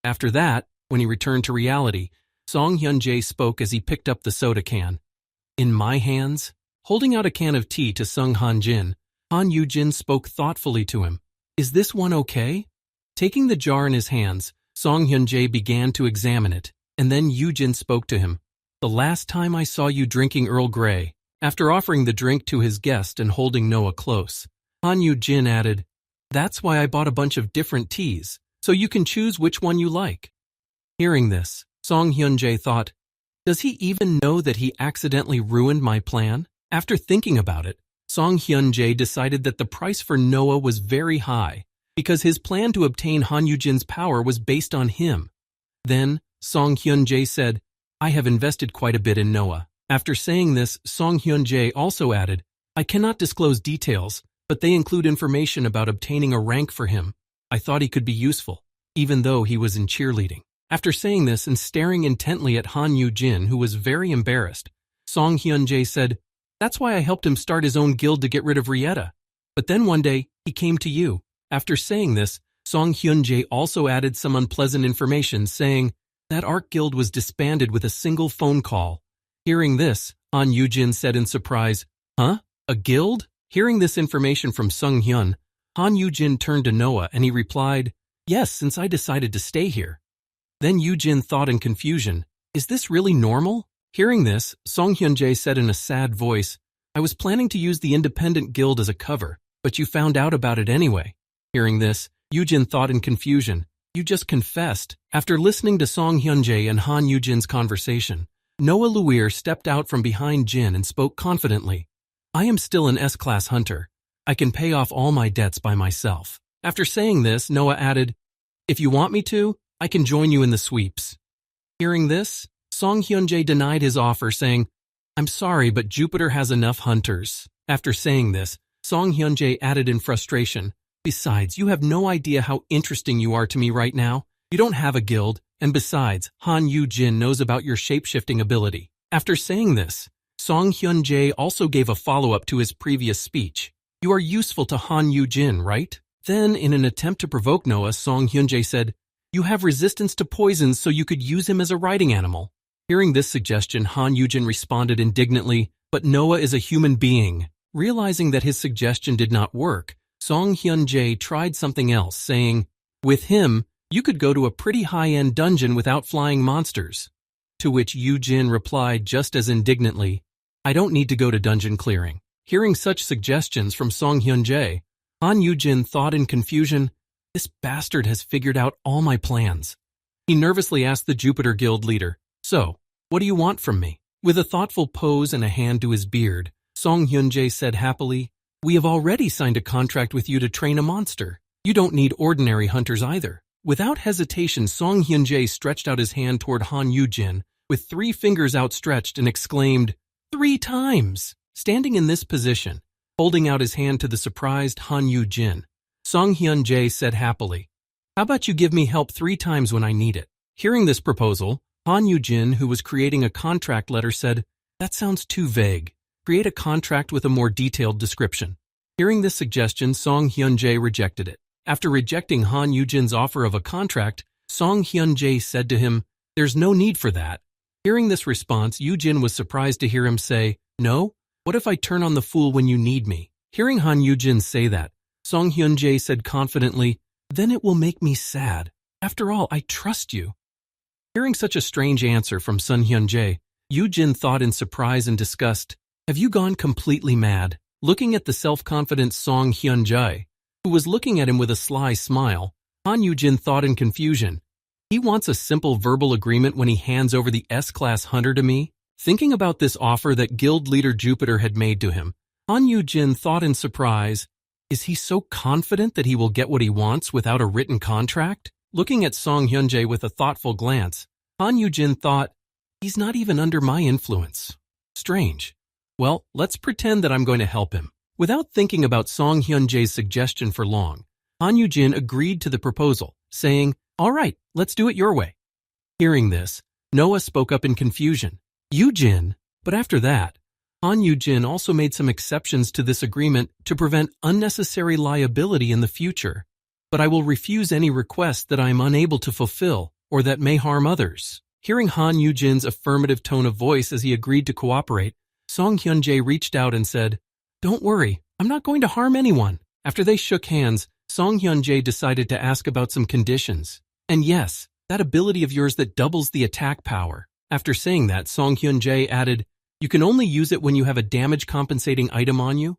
After that, when he returned to reality, Song Hyun-jae spoke as he picked up the soda can. "In my hands?" Holding out a can of tea to Sung Han-jin, Han Yujin spoke thoughtfully to him. "Is this one okay?" Taking the jar in his hands, Song Hyun-jae began to examine it, and then Yujin spoke to him. "The last time I saw you drinking Earl Grey," after offering the drink to his guest and holding Noah close, Han Yujin added, "That's why I bought a bunch of different teas, so you can choose which one you like." Hearing this, Song Hyun-jae thought, "Does he even know that he accidentally ruined my plan?" After thinking about it, Song Hyun-jae decided that the price for Noah was very high, because his plan to obtain Han Yujin's power was based on him. Then, Song Hyun-jae said, "I have invested quite a bit in Noah." After saying this, Song Hyun-jae also added, "I cannot disclose details, but they include information about obtaining a rank for him. I thought he could be useful, even though he was in cheerleading." After saying this and staring intently at Han Yujin, who was very embarrassed, Song Hyun-jae said, "That's why I helped him start his own guild to get rid of Rieta. But then one day, he came to you." After saying this, Song Hyun-jae also added some unpleasant information, saying that Arc Guild was disbanded with a single phone call. Hearing this, Han Yujin said in surprise, "Huh? A guild?" Hearing this information from Sung Hyun, Han Yujin turned to Noah and he replied, "Yes, since I decided to stay here." Then Yujin thought in confusion, "Is this really normal?" Hearing this, Song Hyun-jae said in a sad voice, "I was planning to use the independent guild as a cover, but you found out about it anyway." Hearing this, Yujin thought in confusion, "You just confessed." After listening to Song Hyun-jae and Han Yujin's conversation, Noah Luir stepped out from behind Jin and spoke confidently, "I am still an S-class hunter. I can pay off all my debts by myself." After saying this, Noah added, "If you want me to, I can join you in the sweeps." Hearing this, Song Hyun-jae denied his offer, saying, "I'm sorry, but Jupiter has enough hunters." After saying this, Song Hyun-jae added in frustration, "Besides, you have no idea how interesting you are to me right now. You don't have a guild, and besides, Han Yujin knows about your shape-shifting ability." After saying this, Song Hyun-jae also gave a follow-up to his previous speech. "You are useful to Han Yujin, right?" Then, in an attempt to provoke Noah, Song Hyun-jae said, "You have resistance to poisons, so you could use him as a riding animal." Hearing this suggestion, Han Yujin responded indignantly, "But Noah is a human being." Realizing that his suggestion did not work, Song Hyun-jae tried something else, saying, "With him, you could go to a pretty high-end dungeon without flying monsters." To which Yujin replied just as indignantly, "I don't need to go to dungeon clearing." Hearing such suggestions from Song Hyun-jae, Han Yujin thought in confusion, "This bastard has figured out all my plans." He nervously asked the Jupiter Guild leader, "So, what do you want from me?" With a thoughtful pose and a hand to his beard, Song Hyun-jae said happily, "We have already signed a contract with you to train a monster. You don't need ordinary hunters either." Without hesitation, Song Hyun-jae stretched out his hand toward Han Yujin with 3 fingers outstretched and exclaimed, "3 times!" Standing in this position, holding out his hand to the surprised Han Yujin, Song Hyun-jae said happily, "How about you give me help 3 times when I need it?" Hearing this proposal, Han Yujin, who was creating a contract letter, said, "That sounds too vague. Create a contract with a more detailed description." Hearing this suggestion, Song Hyun-jae rejected it. After rejecting Han Yujin's offer of a contract, Song Hyun-jae said to him, "There's no need for that." Hearing this response, Yujin was surprised to hear him say, "No? What if I turn on the fool when you need me?" Hearing Han Yujin say that, Song Hyun-jae said confidently, "Then it will make me sad. After all, I trust you." Hearing such a strange answer from Song Hyun-jae, Yujin thought in surprise and disgust, "Have you gone completely mad?" Looking at the self-confident Song Hyun-jae, who was looking at him with a sly smile, Han Yujin thought in confusion, "He wants a simple verbal agreement when he hands over the S-class hunter to me?" Thinking about this offer that guild leader Jupiter had made to him, Han Yujin thought in surprise, Is he so confident that he will get what he wants without a written contract? Looking at Song Hyunjae with a thoughtful glance, Han Yugin thought, he's not even under my influence. Strange. Well, let's pretend that I'm going to help him. Without thinking about Song Hyunjae's suggestion for long, Han Yugin agreed to the proposal, saying, all right, let's do it your way. Hearing this, Noah spoke up in confusion. Yujin. But after that, Han Yugin also made some exceptions to this agreement to prevent unnecessary liability in the future. But I will refuse any request that I am unable to fulfill or that may harm others. Hearing Han Yujin's affirmative tone of voice as he agreed to cooperate, Song Hyunjae reached out and said, don't worry, I'm not going to harm anyone. After they shook hands, Song Hyunjae decided to ask about some conditions. And yes, that ability of yours that doubles the attack power. After saying that, Song Hyunjae added, you can only use it when you have a damage-compensating item on you?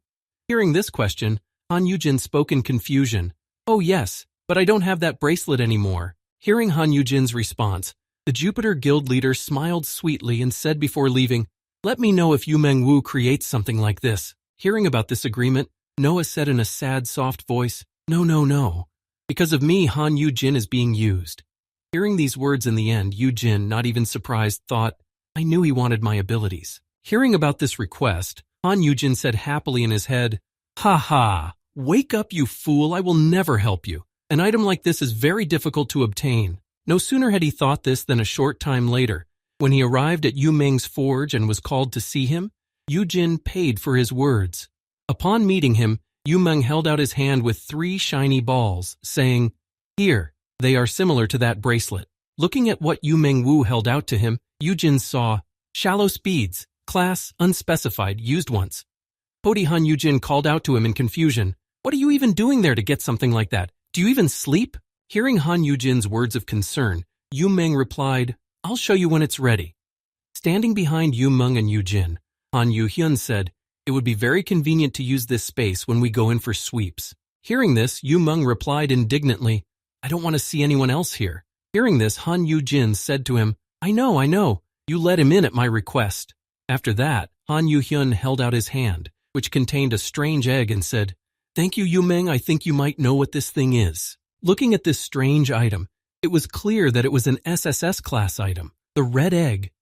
Hearing this question, Han Yujin spoke in confusion. Oh yes, but I don't have that bracelet anymore. Hearing Han Yujin's response, the Jupiter Guild leader smiled sweetly and said before leaving, let me know if Yu Mengwu creates something like this. Hearing about this agreement, Noah said in a sad, soft voice, no. Because of me, Han Yujin is being used. Hearing these words in the end, Yujin, not even surprised, thought, I knew he wanted my abilities. Hearing about this request, Han Yujin said happily in his head, ha ha, wake up you fool, I will never help you. An item like this is very difficult to obtain. No sooner had he thought this than a short time later, when he arrived at Yu Meng's forge and was called to see him, Yujin paid for his words. Upon meeting him, Yu Meng held out his hand with 3 shiny balls, saying, here, they are similar to that bracelet. Looking at what Yu Mengwu held out to him, Yujin saw, shallow speeds, class unspecified, used once. Hody Han Yujin called out to him in confusion, what are you even doing there to get something like that? Do you even sleep? Hearing Han Yujin's words of concern, Yu Meng replied, I'll show you when it's ready. Standing behind Yu Meng and Yujin, Han Yuhyun said, it would be very convenient to use this space when we go in for sweeps. Hearing this, Yu Meng replied indignantly, I don't want to see anyone else here. Hearing this, Han Yujin said to him, I know, you let him in at my request. After that, Han Yuhyun held out his hand, which contained a strange egg and said, thank you, Yu Meng, I think you might know what this thing is. Looking at this strange item, it was clear that it was an SSS class item, the red egg.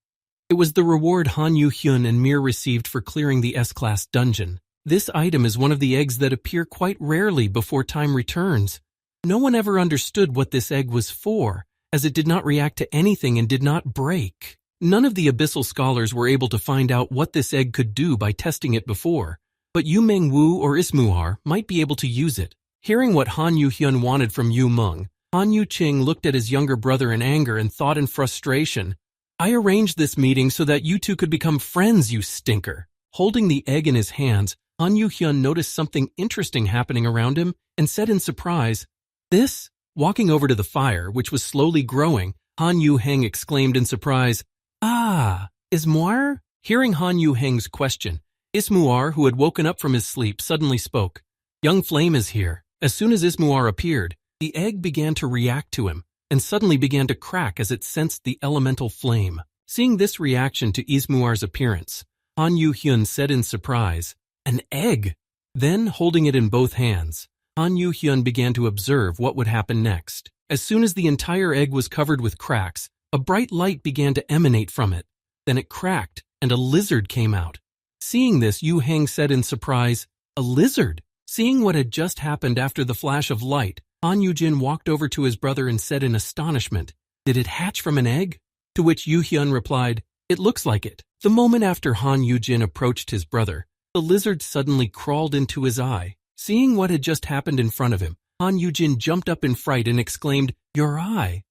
It was the reward Han Yuhyun and Mir received for clearing the S-class dungeon. This item is one of the eggs that appear quite rarely before time returns. No one ever understood what this egg was for, as it did not react to anything and did not break. None of the abyssal scholars were able to find out what this egg could do by testing it before, but Yu Mengwu or Ismuar might be able to use it. Hearing what Han Yuhyun wanted from Yu Meng, Han Yuqing looked at his younger brother in anger and thought in frustration, I arranged this meeting so that you two could become friends, you stinker. Holding the egg in his hands, Han Yuhyun noticed something interesting happening around him and said in surprise, this? Walking over to the fire, which was slowly growing, Han Yuheng exclaimed in surprise, ah, Ismuar? Hearing Han Yuheng's question, Ismuar, who had woken up from his sleep, suddenly spoke, young flame is here. As soon as Ismuar appeared, the egg began to react to him and suddenly began to crack as it sensed the elemental flame. Seeing this reaction to Ismuar's appearance, Han Yuhyun said in surprise, an egg! Then, holding it in both hands, Han Yuhyun began to observe what would happen next. As soon as the entire egg was covered with cracks, a bright light began to emanate from it. Then it cracked, and a lizard came out. Seeing this, Yu Heng said in surprise, a lizard! Seeing what had just happened after the flash of light, Han Yujin walked over to his brother and said in astonishment, did it hatch from an egg? To which Yu Hyun replied, it looks like it. The moment after Han Yujin approached his brother, the lizard suddenly crawled into his eye. Seeing what had just happened in front of him, Han Yujin jumped up in fright and exclaimed, your eye.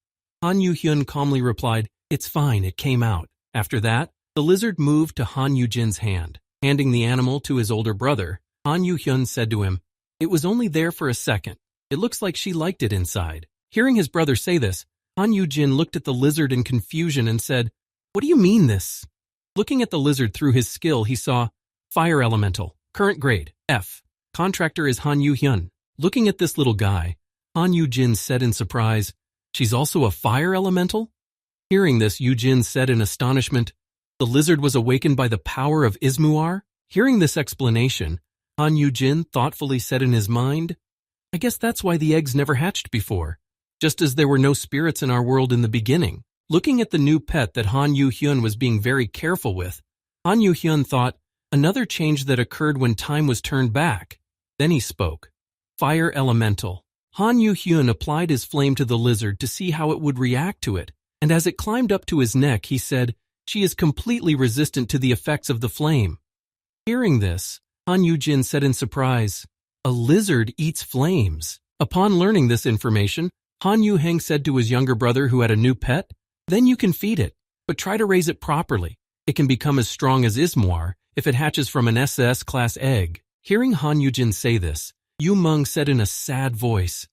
Han Yuhyun calmly replied, it's fine, it came out. After that, the lizard moved to Han Yujin's hand. Handing the animal to his older brother, Han Yuhyun said to him, it was only there for a second. It looks like she liked it inside. Hearing his brother say this, Han Yujin looked at the lizard in confusion and said, what do you mean this? Looking at the lizard through his skill, he saw, fire elemental, current grade, F. Contractor is Han Yuhyun. Looking at this little guy, Han Yujin said in surprise, she's also a fire elemental? Hearing this, Yujin said in astonishment, the lizard was awakened by the power of Ismuar? Hearing this explanation, Han Yugin thoughtfully said in his mind. I guess that's why the eggs never hatched before. Just as there were no spirits in our world in the beginning. Looking at the new pet that Han Yuhyun was being very careful with, Han Yuhyun thought, another change that occurred when time was turned back. Then he spoke. Fire elemental. Han Yuhyun applied his flame to the lizard to see how it would react to it, and as it climbed up to his neck, he said, she is completely resistant to the effects of the flame. Hearing this, Han Yujin said in surprise, a lizard eats flames. Upon learning this information, Han Yuheng said to his younger brother who had a new pet, then you can feed it, but try to raise it properly. It can become as strong as Ismoir if it hatches from an SS-class egg. Hearing Han Yujin say this, Yu Meng said in a sad voice,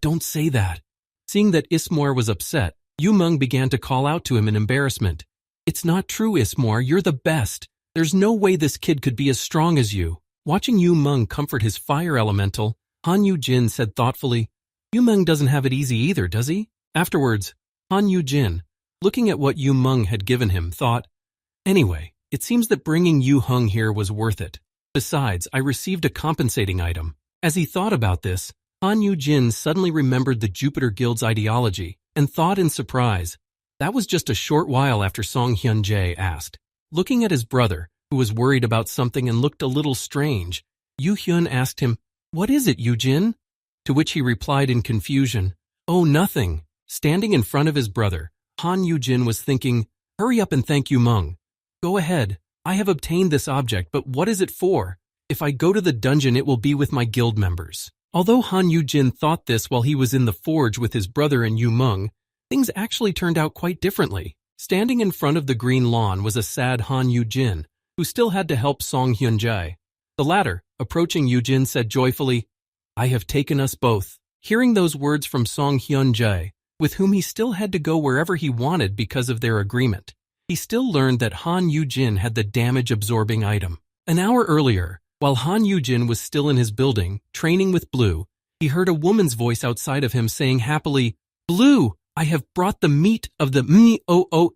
don't say that. Seeing that Ismoir was upset, Yu Meng began to call out to him in embarrassment. It's not true, Ismoir, you're the best. There's no way this kid could be as strong as you. Watching Yu Meng comfort his fire elemental, Han Yujin said thoughtfully, Yu Meng doesn't have it easy either, does he? Afterwards, Han Yujin, looking at what Yu Meng had given him, thought, anyway, it seems that bringing Yu Heng here was worth it. Besides, I received a compensating item. As he thought about this, Han Yujin suddenly remembered the Jupiter Guild's ideology and thought in surprise. That was just a short while after Song Hyun-jae asked. Looking at his brother, who was worried about something and looked a little strange, Yu Hyun asked him, what is it, Yujin? To which he replied in confusion, oh, nothing. Standing in front of his brother, Han Yujin was thinking, hurry up and thank Yu Meng. Go ahead. I have obtained this object, but what is it for? If I go to the dungeon, it will be with my guild members. Although Han Yujin thought this while he was in the forge with his brother and Yu Meng, things actually turned out quite differently. Standing in front of the green lawn was a sad Han Yujin, who still had to help Song Hyun-jae. The latter, approaching Yujin, said joyfully, I have taken us both. Hearing those words from Song Hyun-jae, with whom he still had to go wherever he wanted because of their agreement, he still learned that Han Yujin had the damage-absorbing item. An hour earlier, while Han Yujin was still in his building, training with Blue, he heard a woman's voice outside of him saying happily, Blue, I have brought the meat of the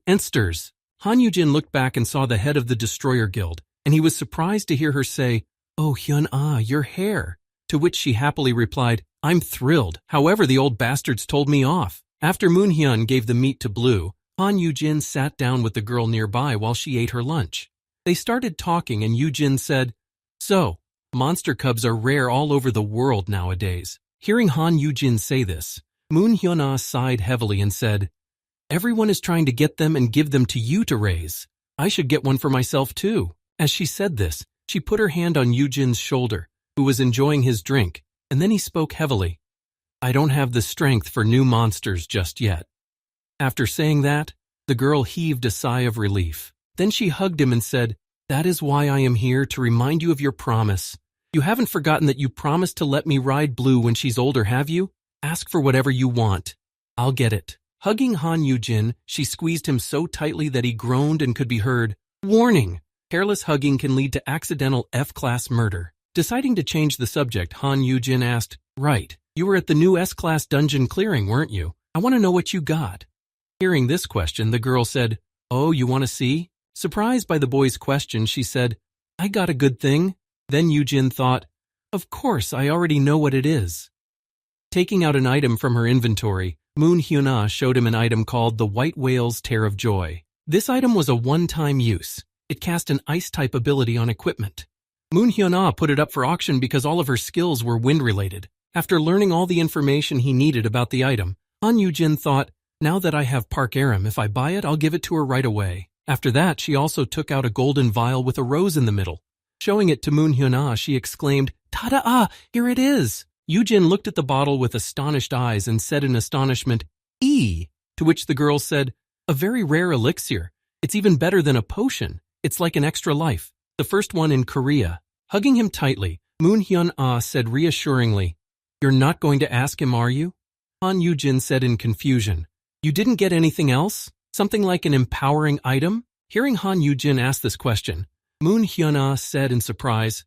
Ensters. Han Yujin looked back and saw the head of the Destroyer Guild, and he was surprised to hear her say, oh, Hyun-ah, your hair. To which she happily replied, I'm thrilled. However, the old bastards told me off. After Moon Hyun gave the meat to Blue, Han Yujin sat down with the girl nearby while she ate her lunch. They started talking and Yujin said, so, monster cubs are rare all over the world nowadays. Hearing Han Yujin say this, Moon Hyun-ah sighed heavily and said, everyone is trying to get them and give them to you to raise. I should get one for myself too. As she said this, she put her hand on Yujin's shoulder, who was enjoying his drink, and then he spoke heavily. I don't have the strength for new monsters just yet. After saying that, the girl heaved a sigh of relief. Then she hugged him and said, that is why I am here, to remind you of your promise. You haven't forgotten that you promised to let me ride Blue when she's older, have you? Ask for whatever you want. I'll get it. Hugging Han Yujin, she squeezed him so tightly that he groaned and could be heard. Warning! Careless hugging can lead to accidental F-class murder. Deciding to change the subject, Han Yujin asked, right, you were at the new S-class dungeon clearing, weren't you? I want to know what you got. Hearing this question, the girl said, oh, you want to see? Surprised by the boy's question, she said, I got a good thing. Then Yujin thought, of course, I already know what it is. Taking out an item from her inventory, Moon Hyun-ah showed him an item called the White Whale's Tear of Joy. This item was a one-time use. It cast an ice-type ability on equipment. Moon Hyun-ah put it up for auction because all of her skills were wind-related. After learning all the information he needed about the item, Han Yujin thought, now that I have Park Aram, if I buy it, I'll give it to her right away. After that, she also took out a golden vial with a rose in the middle. Showing it to Moon Hyun-ah, she exclaimed, "Ta-da! Here it is!" Yujin looked at the bottle with astonished eyes and said in astonishment, "E!" To which the girl said, "A very rare elixir. It's even better than a potion. It's like an extra life. The first one in Korea." Hugging him tightly, Moon Hyun-ah said reassuringly, "You're not going to ask him, are you?" Han Yujin said in confusion, "You didn't get anything else? Something like an empowering item?" Hearing Han Yujin ask this question, Moon Hyun-ah said in surprise,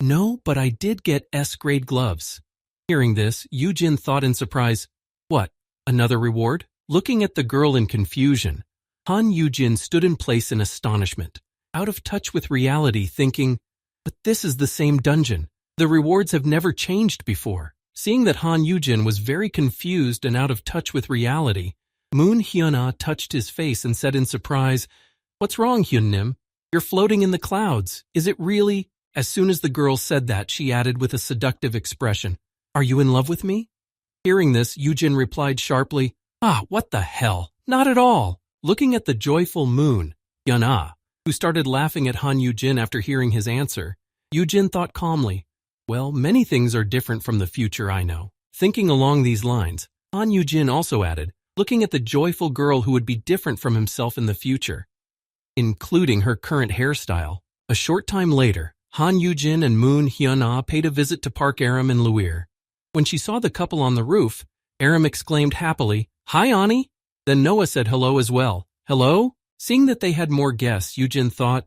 "No, but I did get S-grade gloves." Hearing this, Yujin thought in surprise, "What, another reward?" Looking at the girl in confusion, Han Yujin stood in place in astonishment, out of touch with reality, thinking, But this is the same dungeon. The rewards have never changed before. Seeing that Han Yugin was very confused and out of touch with reality, Moon Hyuna touched his face and said in surprise, "What's wrong, Hyunnim? You're floating in the clouds. Is it really?" As soon as the girl said that, she added with a seductive expression, "Are you in love with me?" Hearing this, Yujin replied sharply, "What the hell? Not at all." Looking at the joyful Moon Hyuna, who started laughing at Han Yujin after hearing his answer, Yujin thought calmly, "Well, many things are different from the future I know." Thinking along these lines, Han Yujin also added, looking at the joyful girl who would be different from himself in the future, including her current hairstyle. A short time later, Han Yujin and Moon Hyuna paid a visit to Park Aram in Luir. When she saw the couple on the roof, Aram exclaimed happily, "Hi, Ani." Then Noah said hello as well. "Hello?" Seeing that they had more guests, Yujin thought,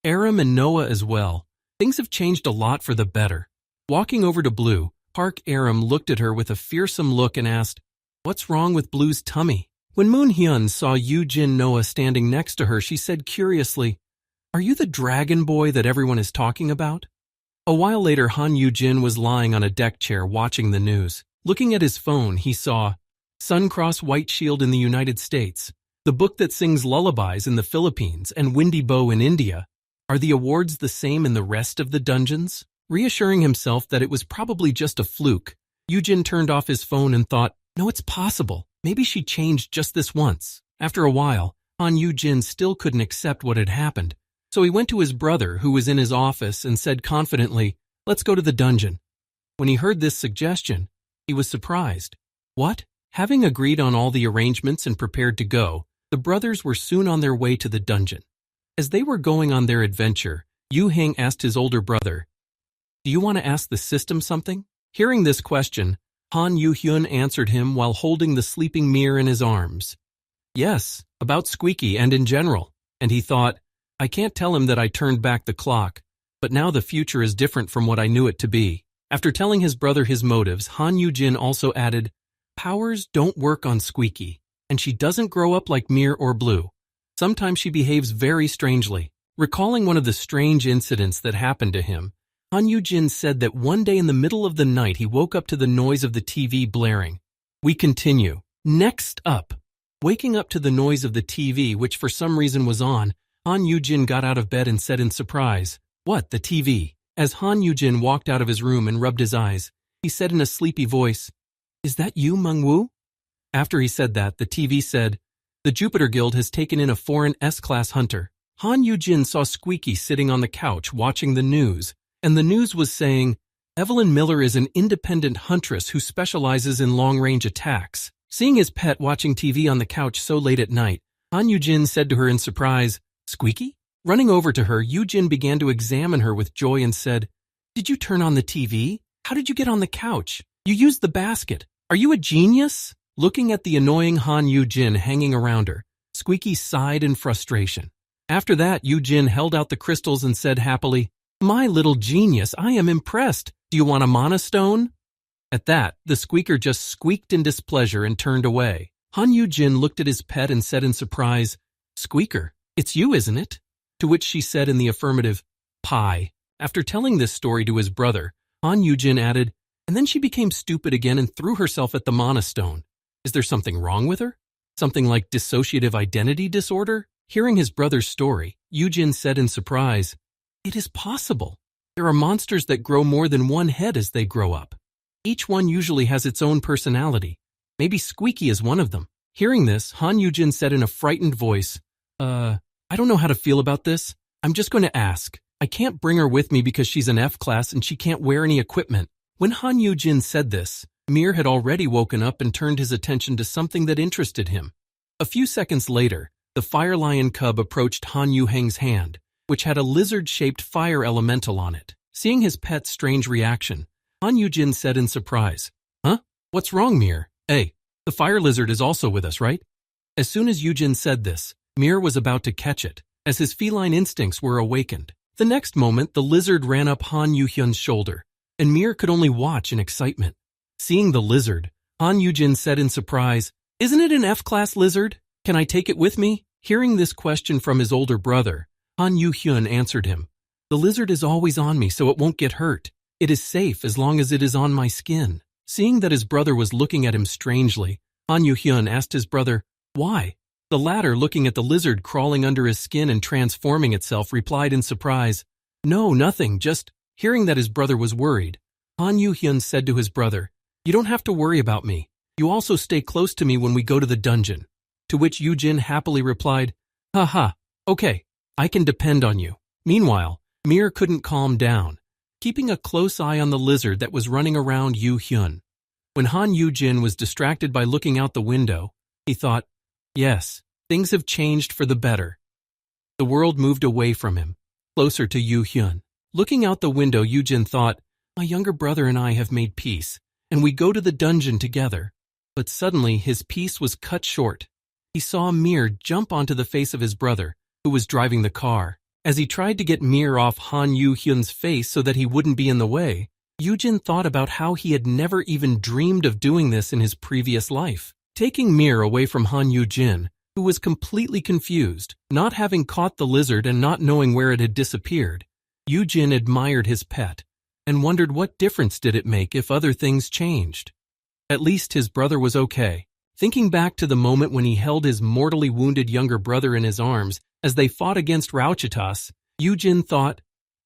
Aram and Noah as well. Things have changed a lot for the better. Walking over to Blue, Park Aram looked at her with a fearsome look and asked, "What's wrong with Blue's tummy?" When Moon Hyun saw Yujin Noah standing next to her, she said curiously, "Are you the dragon boy that everyone is talking about?" A while later, Han Yujin was lying on a deck chair watching the news. Looking at his phone, he saw Suncross White Shield in the United States, The Book That Sings Lullabies in the Philippines, and Windy Bow in India. Are the awards the same in the rest of the dungeons? Reassuring himself that it was probably just a fluke, Yujin turned off his phone and thought, "No, it's possible. Maybe she changed just this once." After a while, Han Yujin still couldn't accept what had happened. So he went to his brother, who was in his office, and said confidently, "Let's go to the dungeon." When he heard this suggestion, he was surprised. What? Having agreed on all the arrangements and prepared to go, the brothers were soon on their way to the dungeon. As they were going on their adventure, Yuhun asked his older brother, "Do you want to ask the system something?" Hearing this question, Han Yuhyun answered him while holding the sleeping mirror in his arms. "Yes, about Squeaky and in general." And he thought, "I can't tell him that I turned back the clock, but now the future is different from what I knew it to be." After telling his brother his motives, Han Yujin also added, "Powers don't work on Squeaky, and she doesn't grow up like Mir or Blue. Sometimes she behaves very strangely." Recalling one of the strange incidents that happened to him, Han Yujin said that one day in the middle of the night he woke up to the noise of the TV blaring. We continue. Next up. Waking up to the noise of the TV, which for some reason was on, Han Yujin got out of bed and said in surprise, "What, the TV?" As Han Yujin walked out of his room and rubbed his eyes, he said in a sleepy voice, "Is that you, Mengwu?" After he said that, the TV said, "The Jupiter Guild has taken in a foreign S-class hunter." Han Yujin saw Squeaky sitting on the couch watching the news, and the news was saying, "Evelyn Miller is an independent huntress who specializes in long-range attacks." Seeing his pet watching TV on the couch so late at night, Han Yujin said to her in surprise, "Squeaky?" Running over to her, Yujin began to examine her with joy and said, "Did you turn on the TV? How did you get on the couch? You used the basket. Are you a genius?" Looking at the annoying Han Yujin hanging around her, Squeaky sighed in frustration. After that, Yujin held out the crystals and said happily, "My little genius, I am impressed. Do you want a mana stone?" At that, the squeaker just squeaked in displeasure and turned away. Han Yujin looked at his pet and said in surprise, "Squeaker, it's you, isn't it?" To which she said in the affirmative, "Pie." After telling this story to his brother, Han Yujin added, "And then she became stupid again and threw herself at the mana stone. Is there something wrong with her? Something like dissociative identity disorder?" Hearing his brother's story, Yujin said in surprise, "It is possible. There are monsters that grow more than one head as they grow up. Each one usually has its own personality. Maybe Squeaky is one of them." Hearing this, Han Yujin said in a frightened voice, I don't know how to feel about this. I'm just going to ask. I can't bring her with me because she's an F-class and she can't wear any equipment." When Han Yujin said this, Mir had already woken up and turned his attention to something that interested him. A few seconds later, the fire lion cub approached Han Yuheng's hand, which had a lizard-shaped fire elemental on it. Seeing his pet's strange reaction, Han Yujin said in surprise, "Huh? What's wrong, Mir? Hey, the fire lizard is also with us, right?" As soon as Yujin said this, Mir was about to catch it, as his feline instincts were awakened. The next moment, the lizard ran up Han Yuhyun's shoulder, and Mir could only watch in excitement. Seeing the lizard, Han Yujin said in surprise, "Isn't it an F-class lizard? Can I take it with me?" Hearing this question from his older brother, Han Yuhyun answered him, The lizard is always on me so it won't get hurt. It is safe as long as it is on my skin. Seeing that his brother was looking at him strangely, Han Yugin asked his brother, why? The latter, looking at the lizard crawling under his skin and transforming itself, replied in surprise, no, nothing, just. Hearing that his brother was worried, Han Yugin said to his brother, you don't have to worry about me. You also stay close to me when we go to the dungeon. To which Yujin happily replied, haha, okay, I can depend on you. Meanwhile, Mir couldn't calm down, keeping a close eye on the lizard that was running around Yuhun. When Han Yugin was distracted by looking out the window, he thought, yes, things have changed for the better. The world moved away from him, closer to Yuhun. Looking out the window, Yujin thought, my younger brother and I have made peace, and we go to the dungeon together. But suddenly his peace was cut short. He saw Mir jump onto the face of his brother, who was driving the car. As he tried to get Mir off Han Yuhyun's face so that he wouldn't be in the way, Yujin thought about how he had never even dreamed of doing this in his previous life. Taking Mir away from Han Yugin, who was completely confused, not having caught the lizard and not knowing where it had disappeared, Yujin admired his pet and wondered what difference did it make if other things changed. At least his brother was okay. Thinking back to the moment when he held his mortally wounded younger brother in his arms as they fought against Rauchitas, Yujin thought,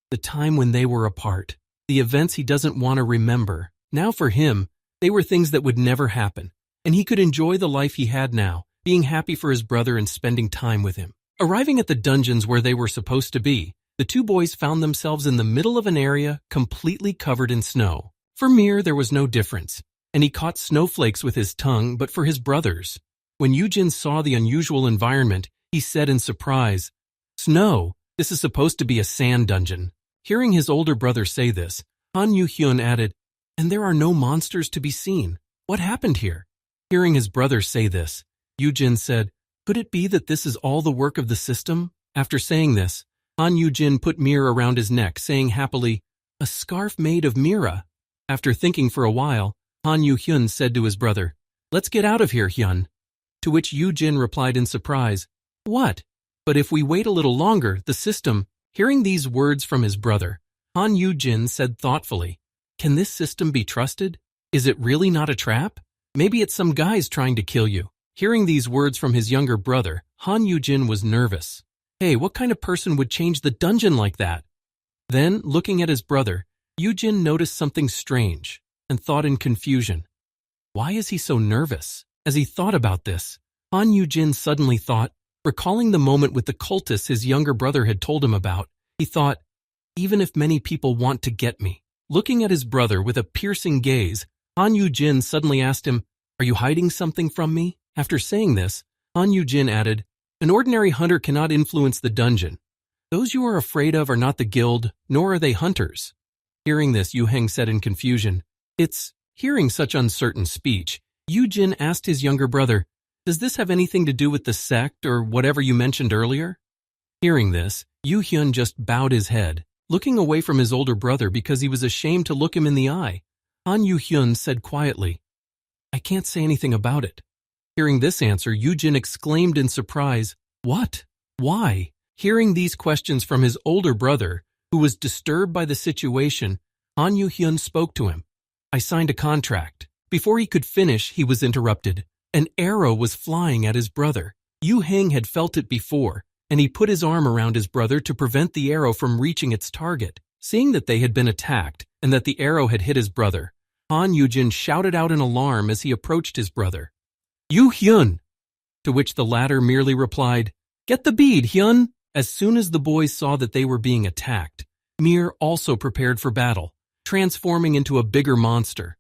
the time when they were apart, the events he doesn't want to remember. Now for him, they were things that would never happen, and he could enjoy the life he had now, being happy for his brother and spending time with him. Arriving at the dungeons where they were supposed to be, the two boys found themselves in the middle of an area completely covered in snow. For Mir, there was no difference, and he caught snowflakes with his tongue, but for his brothers. When Yujin saw the unusual environment, he said in surprise, snow, this is supposed to be a sand dungeon. Hearing his older brother say this, Han Yuhyun added, and there are no monsters to be seen. What happened here? Hearing his brother say this, Yujin said, could it be that this is all the work of the system? After saying this, Han Yugin put Mir around his neck, saying happily, a scarf made of Mira. After thinking for a while, Han Yuhyun said to his brother, let's get out of here, Hyun. To which Yujin replied in surprise, what? But if we wait a little longer, the system. Hearing these words from his brother, Han Yugin said thoughtfully, can this system be trusted? Is it really not a trap? Maybe it's some guys trying to kill you. Hearing these words from his younger brother, Han Yugin was nervous. Hey, what kind of person would change the dungeon like that? Then, looking at his brother, Yujin noticed something strange and thought in confusion. Why is he so nervous? As he thought about this, Han Yugin suddenly thought, recalling the moment with the cultists his younger brother had told him about, he thought, even if many people want to get me. Looking at his brother with a piercing gaze, Han Yugin suddenly asked him, are you hiding something from me? After saying this, Han Yugin added, an ordinary hunter cannot influence the dungeon. Those you are afraid of are not the guild, nor are they hunters. Hearing this, Yuhun said in confusion, hearing such uncertain speech, Yujin asked his younger brother, does this have anything to do with the sect or whatever you mentioned earlier? Hearing this, Yuhyun just bowed his head, looking away from his older brother because he was ashamed to look him in the eye. Han Yuhyun said quietly, I can't say anything about it. Hearing this answer, Yujin exclaimed in surprise, what? Why? Hearing these questions from his older brother, who was disturbed by the situation, Han Yuhyun spoke to him. I signed a contract. Before he could finish, he was interrupted. An arrow was flying at his brother. Yuhun had felt it before, and he put his arm around his brother to prevent the arrow from reaching its target. Seeing that they had been attacked and that the arrow had hit his brother, Han Yugin shouted out in alarm as he approached his brother. Yuhyun! To which the latter merely replied, get the bead, Hyun! As soon as the boys saw that they were being attacked, Mir also prepared for battle, transforming into a bigger monster.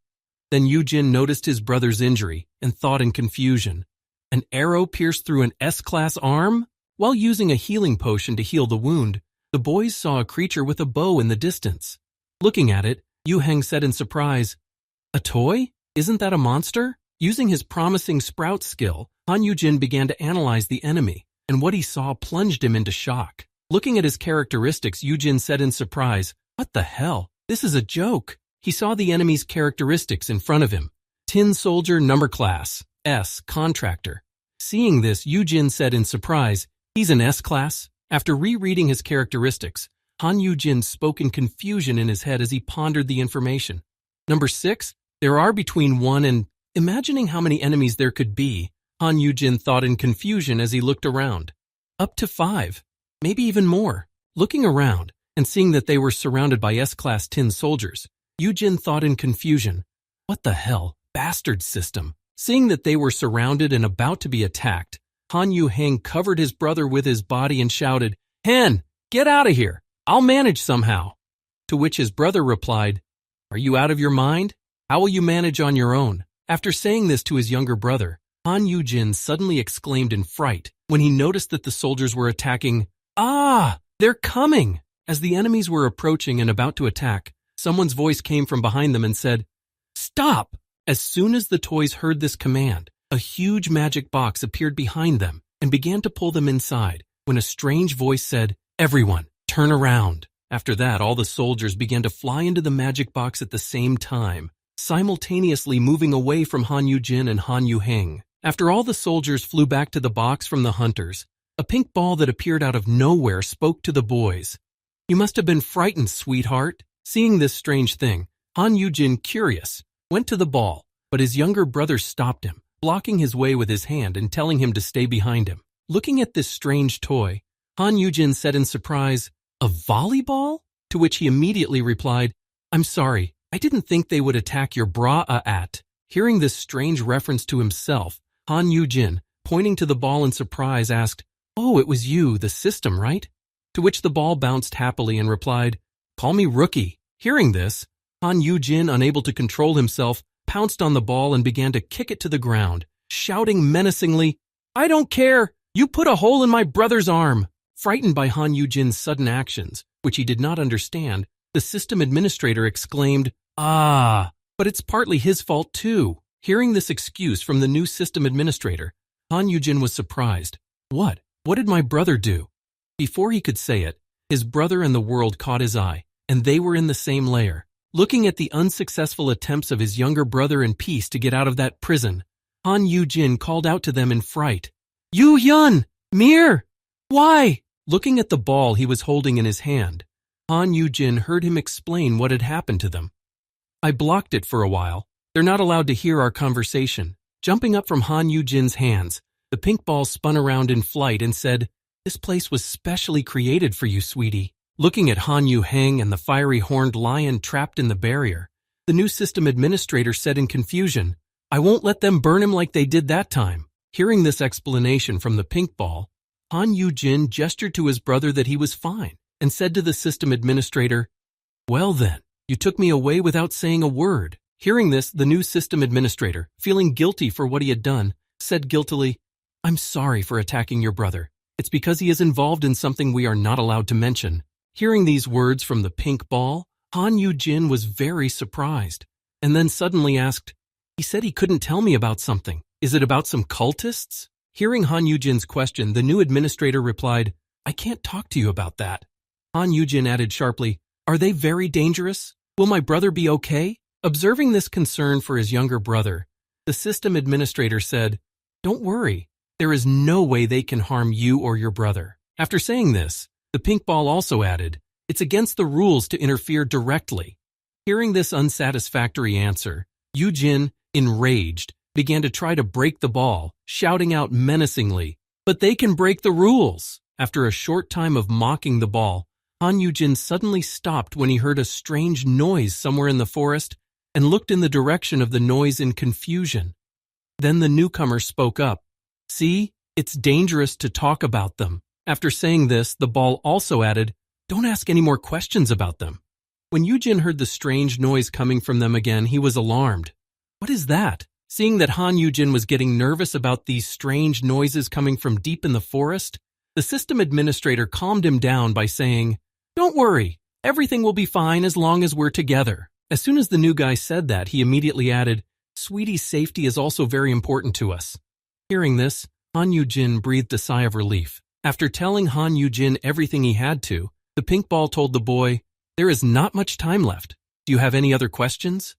Then Yujin noticed his brother's injury and thought in confusion. An arrow pierced through an S-class arm? While using a healing potion to heal the wound, the boys saw a creature with a bow in the distance. Looking at it, Yuhun said in surprise, a toy? Isn't that a monster? Using his promising sprout skill, Han Yugin began to analyze the enemy, and what he saw plunged him into shock. Looking at his characteristics, Yujin said in surprise, what the hell? This is a joke. He saw the enemy's characteristics in front of him. Tin soldier, number class, S, contractor. Seeing this, Yujin said in surprise, he's an S class? After rereading his characteristics, Han Yugin spoke in confusion in his head as he pondered the information. Number 6, there are between 1 and... Imagining how many enemies there could be, Han Yugin thought in confusion as he looked around. Up to 5, maybe even more. Looking around and seeing that they were surrounded by S-class tin soldiers, Yugin thought in confusion, what the hell, bastard system. Seeing that they were surrounded and about to be attacked, Han Yugin covered his brother with his body and shouted, "Han, get out of here! I'll manage somehow." To which his brother replied, "Are you out of your mind? How will you manage on your own?" After saying this to his younger brother, Han Yugin suddenly exclaimed in fright when he noticed that the soldiers were attacking. "Ah, they're coming!" As the enemies were approaching and about to attack, someone's voice came from behind them and said, "Stop!" As soon as the toys heard this command, a huge magic box appeared behind them and began to pull them inside, when a strange voice said, "Everyone, turn around." After that, all the soldiers began to fly into the magic box at the same time, simultaneously moving away from Han Yugin and Han Yugin. After all the soldiers flew back to the box from the hunters, a pink ball that appeared out of nowhere spoke to the boys. "You must have been frightened, sweetheart." Seeing this strange thing, Han Yugin, curious, went to the ball, but his younger brother stopped him, blocking his way with his hand and telling him to stay behind him. Looking at this strange toy, Han Yugin said in surprise, "A volleyball?" To which he immediately replied, "I'm sorry, I didn't think they would attack your bra-at." Hearing this strange reference to himself, Han Yugin, pointing to the ball in surprise, asked, "Oh, it was you, the system, right?" To which the ball bounced happily and replied, "Call me Rookie." Hearing this, Han Yugin, unable to control himself, pounced on the ball and began to kick it to the ground, shouting menacingly, "I don't care! You put a hole in my brother's arm!" Frightened by Han Yugin's sudden actions, which he did not understand, the system administrator exclaimed, "Ah, but it's partly his fault too." Hearing this excuse from the new system administrator, Han Yugin was surprised. What did my brother do?" Before he could say it, his brother and the world caught his eye, and they were in the same layer. Looking at the unsuccessful attempts of his younger brother in peace to get out of that prison, Han Yugin called out to them in fright, "Yuhun! Mir! Why?" Looking at the ball he was holding in his hand, Han Yugin heard him explain what had happened to them. "I blocked it for a while. They're not allowed to hear our conversation." Jumping up from Han Yujin's hands, the pink ball spun around in flight and said, "This place was specially created for you, sweetie." Looking at Han Yugin and the fiery horned lion trapped in the barrier, the new system administrator said in confusion, "I won't let them burn him like they did that time." Hearing this explanation from the pink ball, Han Yugin gestured to his brother that he was fine and said to the system administrator, "Well then, you took me away without saying a word." Hearing this, the new system administrator, feeling guilty for what he had done, said guiltily, "I'm sorry for attacking your brother. It's because he is involved in something we are not allowed to mention." Hearing these words from the pink ball, Han Yugin was very surprised, and then suddenly asked, "He said he couldn't tell me about something. Is it about some cultists?" Hearing Han Yujin's question, the new administrator replied, "I can't talk to you about that." Han Yugin added sharply, "Are they very dangerous? Will my brother be okay?" Observing this concern for his younger brother, the system administrator said, "Don't worry, there is no way they can harm you or your brother." After saying this, the pink ball also added, "It's against the rules to interfere directly." Hearing this unsatisfactory answer, Yugin, enraged, began to try to break the ball, shouting out menacingly, "But they can break the rules!" After a short time of mocking the ball, Han Yugin suddenly stopped when he heard a strange noise somewhere in the forest and looked in the direction of the noise in confusion. Then the newcomer spoke up, "See, it's dangerous to talk about them." After saying this, the ball also added, "Don't ask any more questions about them." When Yugin heard the strange noise coming from them again, he was alarmed. "What is that?" Seeing that Han Yugin was getting nervous about these strange noises coming from deep in the forest, the system administrator calmed him down by saying, "Don't worry, everything will be fine as long as we're together." As soon as the new guy said that, he immediately added, "Sweetie's safety is also very important to us." Hearing this, Han Yugin breathed a sigh of relief. After telling Han Yugin everything he had to, the pink ball told the boy, "There is not much time left. Do you have any other questions?"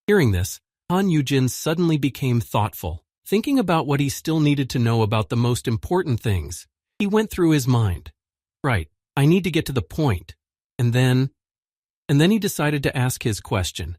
Hearing this, Han Yugin suddenly became thoughtful. Thinking about what he still needed to know about the most important things, he went through his mind. "Right, I need to get to the point. And then he decided to ask his question.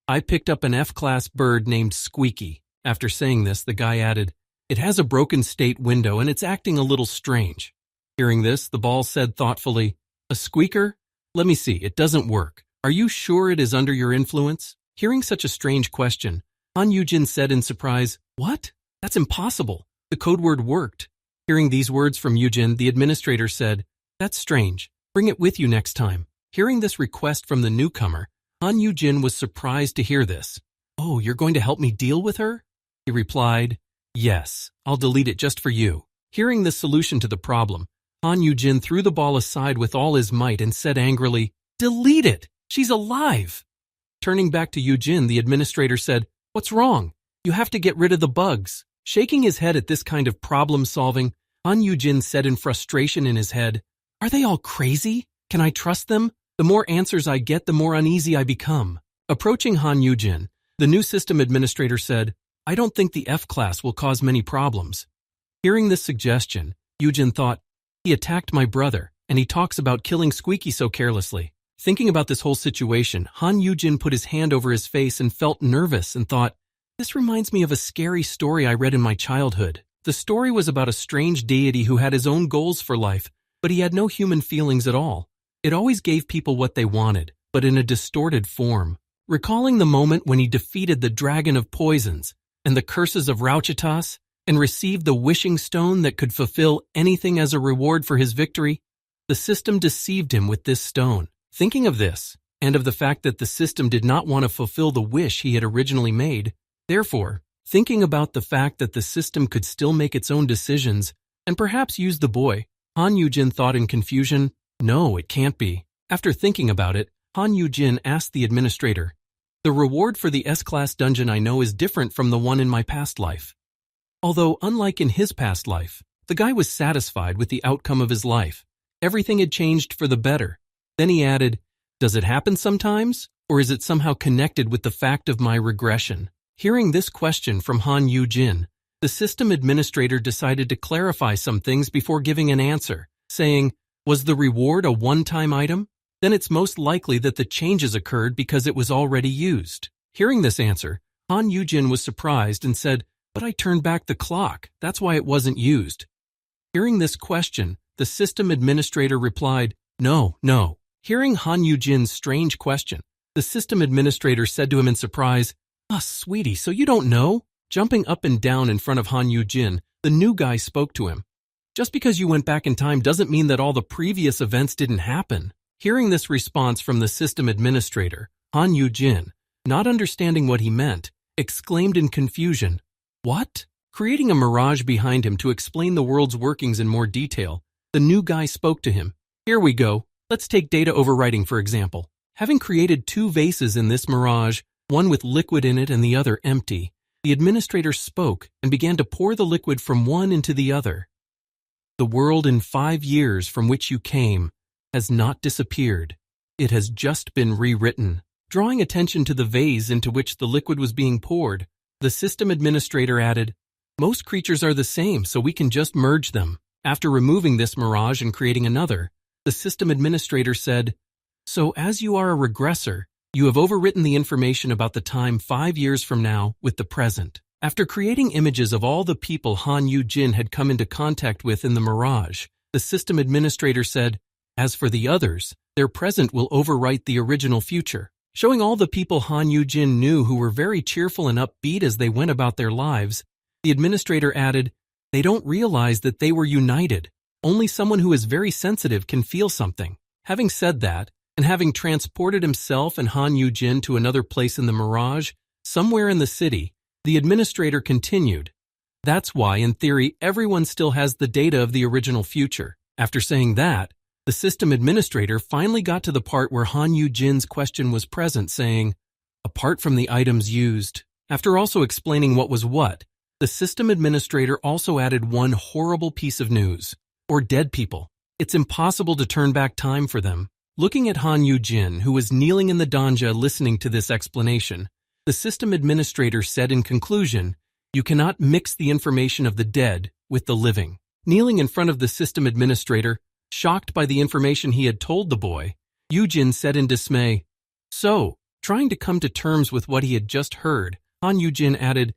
I picked up an F-class bird named Squeaky. After saying this, the guy added, it has a broken state window and it's acting a little strange. Hearing this, the ball said thoughtfully, a squeaker? Let me see, it doesn't work. Are you sure it is under your influence? Hearing such a strange question, Han Yugin said in surprise, what? That's impossible. The code word worked. Hearing these words from Yugin, the administrator said, that's strange. Bring it with you next time. Hearing this request from the newcomer, Han Yugin was surprised to hear this. Oh, you're going to help me deal with her? He replied, yes, I'll delete it just for you. Hearing this solution to the problem, Han Yugin threw the ball aside with all his might and said angrily, delete it! She's alive! Turning back to Yugin, the administrator said, what's wrong? You have to get rid of the bugs. Shaking his head at this kind of problem-solving, Han Yugin said in frustration in his head, are they all crazy? Can I trust them? The more answers I get, the more uneasy I become. Approaching Han Yugin, the new system administrator said, I don't think the F-class will cause many problems. Hearing this suggestion, Yugin thought, he attacked my brother, and he talks about killing Squeaky so carelessly. Thinking about this whole situation, Han Yugin put his hand over his face and felt nervous and thought, this reminds me of a scary story I read in my childhood. The story was about a strange deity who had his own goals for life, but he had no human feelings at all. It always gave people what they wanted, but in a distorted form. Recalling the moment when he defeated the dragon of poisons and the curses of Rauchitas and received the wishing stone that could fulfill anything as a reward for his victory, the system deceived him with this stone. Thinking of this, and of the fact that the system did not want to fulfill the wish he had originally made, therefore, thinking about the fact that the system could still make its own decisions and perhaps use the boy, Han Yugin thought in confusion, no, it can't be. After thinking about it, Han Yugin asked the administrator, the reward for the S-class dungeon I know is different from the one in my past life. Although, unlike in his past life, the guy was satisfied with the outcome of his life. Everything had changed for the better. Then he added, does it happen sometimes, or is it somehow connected with the fact of my regression? Hearing this question from Han Yugin, the system administrator decided to clarify some things before giving an answer, saying, was the reward a one-time item? Then it's most likely that the changes occurred because it was already used. Hearing this answer, Han Yugin was surprised and said, but I turned back the clock, that's why it wasn't used. Hearing this question, the system administrator replied, no. Hearing Han Yujin's strange question, the system administrator said to him in surprise, sweetie, so you don't know? Jumping up and down in front of Han Yugin, the new guy spoke to him. Just because you went back in time doesn't mean that all the previous events didn't happen. Hearing this response from the system administrator, Han Yugin, not understanding what he meant, exclaimed in confusion, what? Creating a mirage behind him to explain the world's workings in more detail, the new guy spoke to him. Here we go. Let's take data overwriting for example. Having created two vases in this mirage, one with liquid in it and the other empty, the administrator spoke and began to pour the liquid from one into the other. The world in 5 years from which you came has not disappeared. It has just been rewritten. Drawing attention to the vase into which the liquid was being poured, the system administrator added, most creatures are the same, so we can just merge them. After removing this mirage and creating another, the system administrator said, so as you are a regressor, you have overwritten the information about the time 5 years from now with the present. After creating images of all the people Han Yugin had come into contact with in the mirage, the system administrator said, as for the others, their present will overwrite the original future. Showing all the people Han Yugin knew who were very cheerful and upbeat as they went about their lives, the administrator added, they don't realize that they were united. Only someone who is very sensitive can feel something. Having said that, and having transported himself and Han Yugin to another place in the mirage, somewhere in the city, the administrator continued, that's why, in theory, everyone still has the data of the original future. After saying that, the system administrator finally got to the part where Han Yujin's question was present, saying, apart from the items used. After also explaining what was what, the system administrator also added one horrible piece of news, or dead people. It's impossible to turn back time for them. Looking at Han Yugin, who was kneeling in the danja listening to this explanation, the system administrator said in conclusion, you cannot mix the information of the dead with the living. Kneeling in front of the system administrator, shocked by the information he had told the boy, Yujin said in dismay. So, trying to come to terms with what he had just heard, Han Yugin added,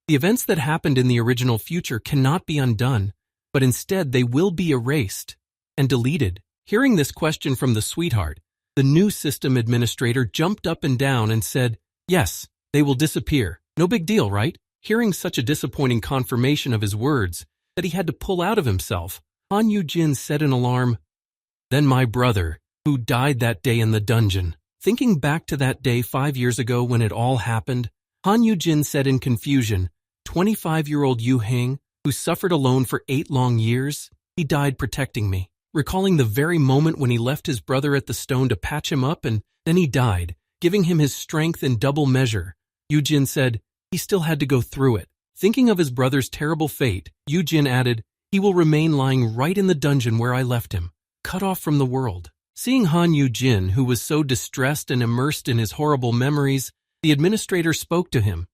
the events that happened in the original future cannot be undone, but instead they will be erased and deleted. Hearing this question from the sweetheart, the new system administrator jumped up and down and said, yes, they will disappear. No big deal, right? Hearing such a disappointing confirmation of his words that he had to pull out of himself, Han Yugin said in alarm, then my brother, who died that day in the dungeon. Thinking back to that day 5 years ago when it all happened, Han Yugin said in confusion, 25-year-old Yuhun, who suffered alone for 8 long years, he died protecting me. Recalling the very moment when he left his brother at the stone to patch him up and then he died, giving him his strength in double measure, Yujin said he still had to go through it. Thinking of his brother's terrible fate, Yujin added, he will remain lying right in the dungeon where I left him, cut off from the world. Seeing Han Yugin, who was so distressed and immersed in his horrible memories, the administrator spoke to him.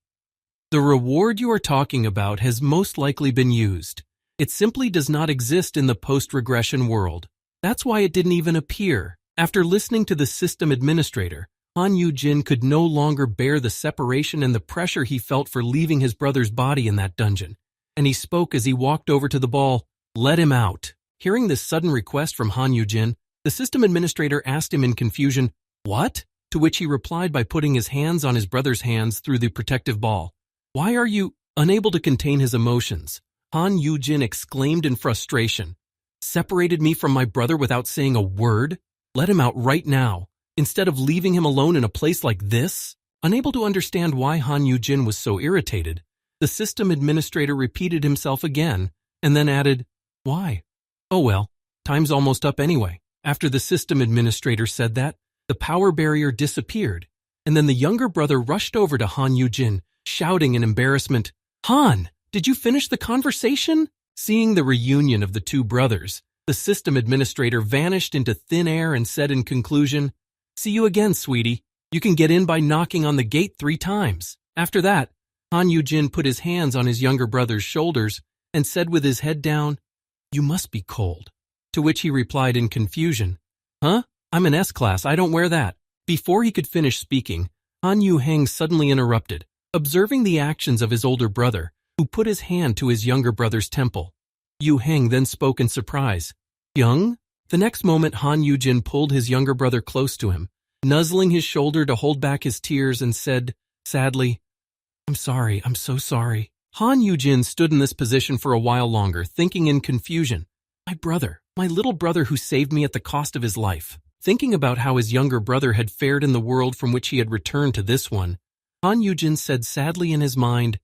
The reward you are talking about has most likely been used. It simply does not exist in the post-regression world. That's why it didn't even appear. After listening to the system administrator, Han Yugin could no longer bear the separation and the pressure he felt for leaving his brother's body in that dungeon. And he spoke as he walked over to the ball, let him out. Hearing this sudden request from Han Yugin, the system administrator asked him in confusion, what? To which he replied by putting his hands on his brother's hands through the protective ball. Why are you unable to contain his emotions? Han Yugin exclaimed in frustration. Separated me from my brother without saying a word? Let him out right now, instead of leaving him alone in a place like this? Unable to understand why Han Yugin was so irritated, the system administrator repeated himself again and then added, why? Oh well, time's almost up anyway. After the system administrator said that, the power barrier disappeared, and then the younger brother rushed over to Han Yugin, shouting in embarrassment, Han, did you finish the conversation? Seeing the reunion of the two brothers, the system administrator vanished into thin air and said in conclusion, see you again, sweetie. You can get in by knocking on the gate 3 times. After that, Han Yugin put his hands on his younger brother's shoulders and said with his head down, you must be cold. To which he replied in confusion, huh? I'm an S-class, I don't wear that. Before he could finish speaking, Han Yuhang suddenly interrupted, observing the actions of his older brother, who put his hand to his younger brother's temple. Yuhang then spoke in surprise. Young? The next moment Han Yugin pulled his younger brother close to him, nuzzling his shoulder to hold back his tears and said, sadly, I'm sorry, I'm so sorry. Han Yugin stood in this position for a while longer, thinking in confusion, my brother, my little brother who saved me at the cost of his life. Thinking about how his younger brother had fared in the world from which he had returned to this one, Han Yugin said sadly in his mind,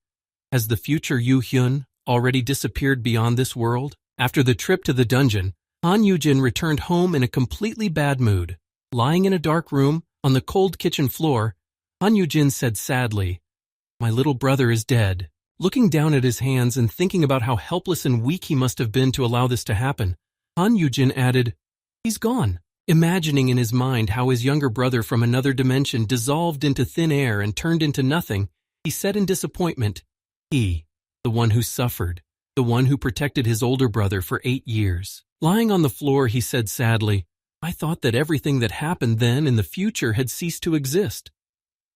has the future Yuhun already disappeared beyond this world? After the trip to the dungeon, Han Yugin returned home in a completely bad mood. Lying in a dark room on the cold kitchen floor, Han Yugin said sadly, my little brother is dead. Looking down at his hands and thinking about how helpless and weak he must have been to allow this to happen, Han Yugin added, he's gone. Imagining in his mind how his younger brother from another dimension dissolved into thin air and turned into nothing, he said in disappointment, he, the one who suffered, the one who protected his older brother for 8 years. Lying on the floor, he said sadly, I thought that everything that happened then in the future had ceased to exist.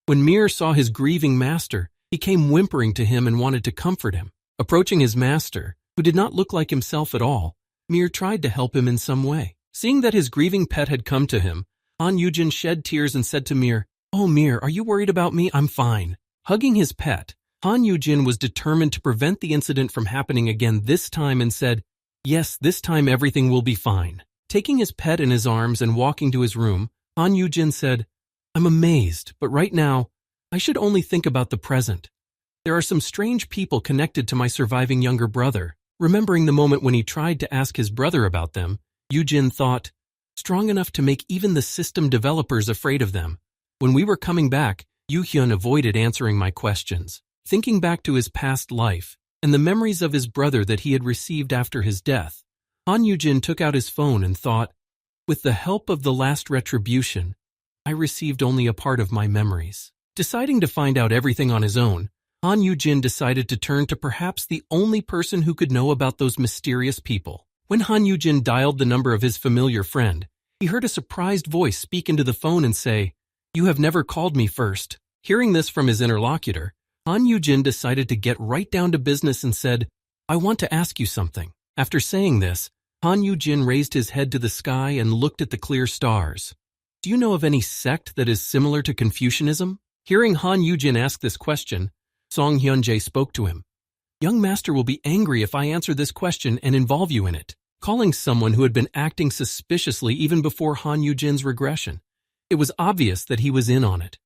When Mir saw his grieving master, he came whimpering to him and wanted to comfort him. Approaching his master, who did not look like himself at all, Mir tried to help him in some way. Seeing that his grieving pet had come to him, Han Yugin shed tears and said to Mir, oh Mir, are you worried about me? I'm fine. Hugging his pet, Han Yugin was determined to prevent the incident from happening again this time and said, yes, this time everything will be fine. Taking his pet in his arms and walking to his room, Han Yugin said, I'm amazed, but right now, I should only think about the present. There are some strange people connected to my surviving younger brother. Remembering the moment when he tried to ask his brother about them, Yugin thought, strong enough to make even the system developers afraid of them. When we were coming back, Yuhun avoided answering my questions. Thinking back to his past life and the memories of his brother that he had received after his death, Han Yugin took out his phone and thought, with the help of the last retribution, I received only a part of my memories. Deciding to find out everything on his own, Han Yugin decided to turn to perhaps the only person who could know about those mysterious people. When Han Yugin dialed the number of his familiar friend, he heard a surprised voice speak into the phone and say, "You have never called me first." Hearing this from his interlocutor, Han Yugin decided to get right down to business and said, "I want to ask you something." After saying this, Han Yugin raised his head to the sky and looked at the clear stars. "Do you know of any sect that is similar to Confucianism?" Hearing Han Yugin ask this question, Song Hyun-jae spoke to him. "Young master will be angry if I answer this question and involve you in it," calling someone who had been acting suspiciously even before Han Yujin's regression. It was obvious that he was in on it.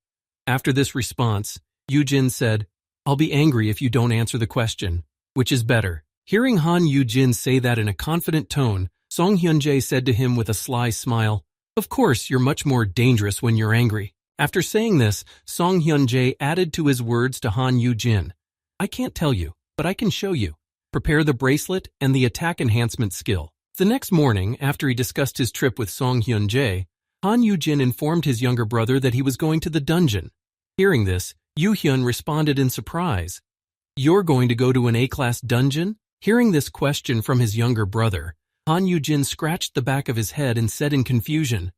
After this response, Yujin said, "I'll be angry if you don't answer the question. Which is better?" Hearing Han Yujin say that in a confident tone, Song Hyun-jae said to him with a sly smile, "Of course, you're much more dangerous when you're angry." After saying this, Song Hyun-jae added to his words to Han Yujin, "I can't tell you, but I can show you. Prepare the bracelet and the attack enhancement skill." The next morning, after he discussed his trip with Song Hyun-jae, Han Yujin informed his younger brother that he was going to the dungeon. Hearing this, Yuhun responded in surprise. "You're going to go to an A-class dungeon?" Hearing this question from his younger brother, Han Yujin scratched the back of his head and said in confusion,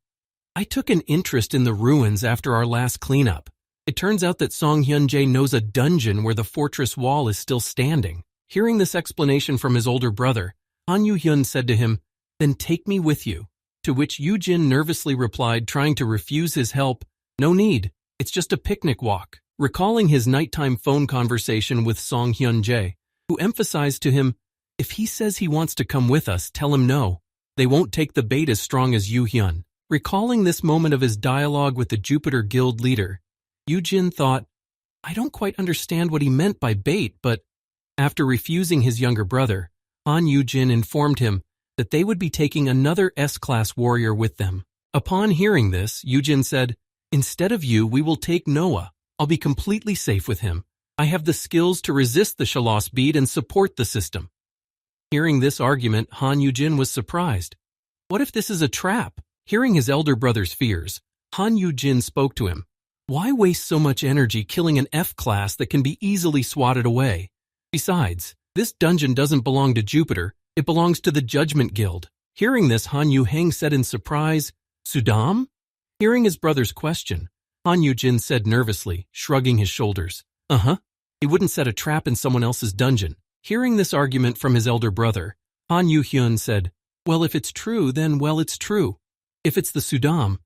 "I took an interest in the ruins after our last cleanup. It turns out that Song Hyun-jae knows a dungeon where the fortress wall is still standing." Hearing this explanation from his older brother, Han Yu-hyun said to him, "Then take me with you." To which Yujin nervously replied, trying to refuse his help, "No need, it's just a picnic walk." Recalling his nighttime phone conversation with Song Hyun-jae, who emphasized to him, "If he says he wants to come with us, tell him no. They won't take the bait as strong as Yu-hyun." Recalling this moment of his dialogue with the Jupiter Guild leader, Yujin thought, "I don't quite understand what he meant by bait, but..." After refusing his younger brother, Han Yujin informed him that they would be taking another S-class warrior with them. Upon hearing this, Yujin said, "Instead of you, we will take Noah. I'll be completely safe with him. I have the skills to resist the Shalos bead and support the system." Hearing this argument, Han Yujin was surprised. What if this is a trap? Hearing his elder brother's fears, Han Yujin spoke to him. "Why waste so much energy killing an F-class that can be easily swatted away? Besides, this dungeon doesn't belong to Jupiter, it belongs to the Judgment Guild." Hearing this, Han Yu-hang said in surprise, "Sudam?" Hearing his brother's question, Han Yujin said nervously, shrugging his shoulders, "Uh-huh. He wouldn't set a trap in someone else's dungeon." Hearing this argument from his elder brother, Han Yu-hyun said, "Well, if it's true, then well, it's true. If it's the Sudam..."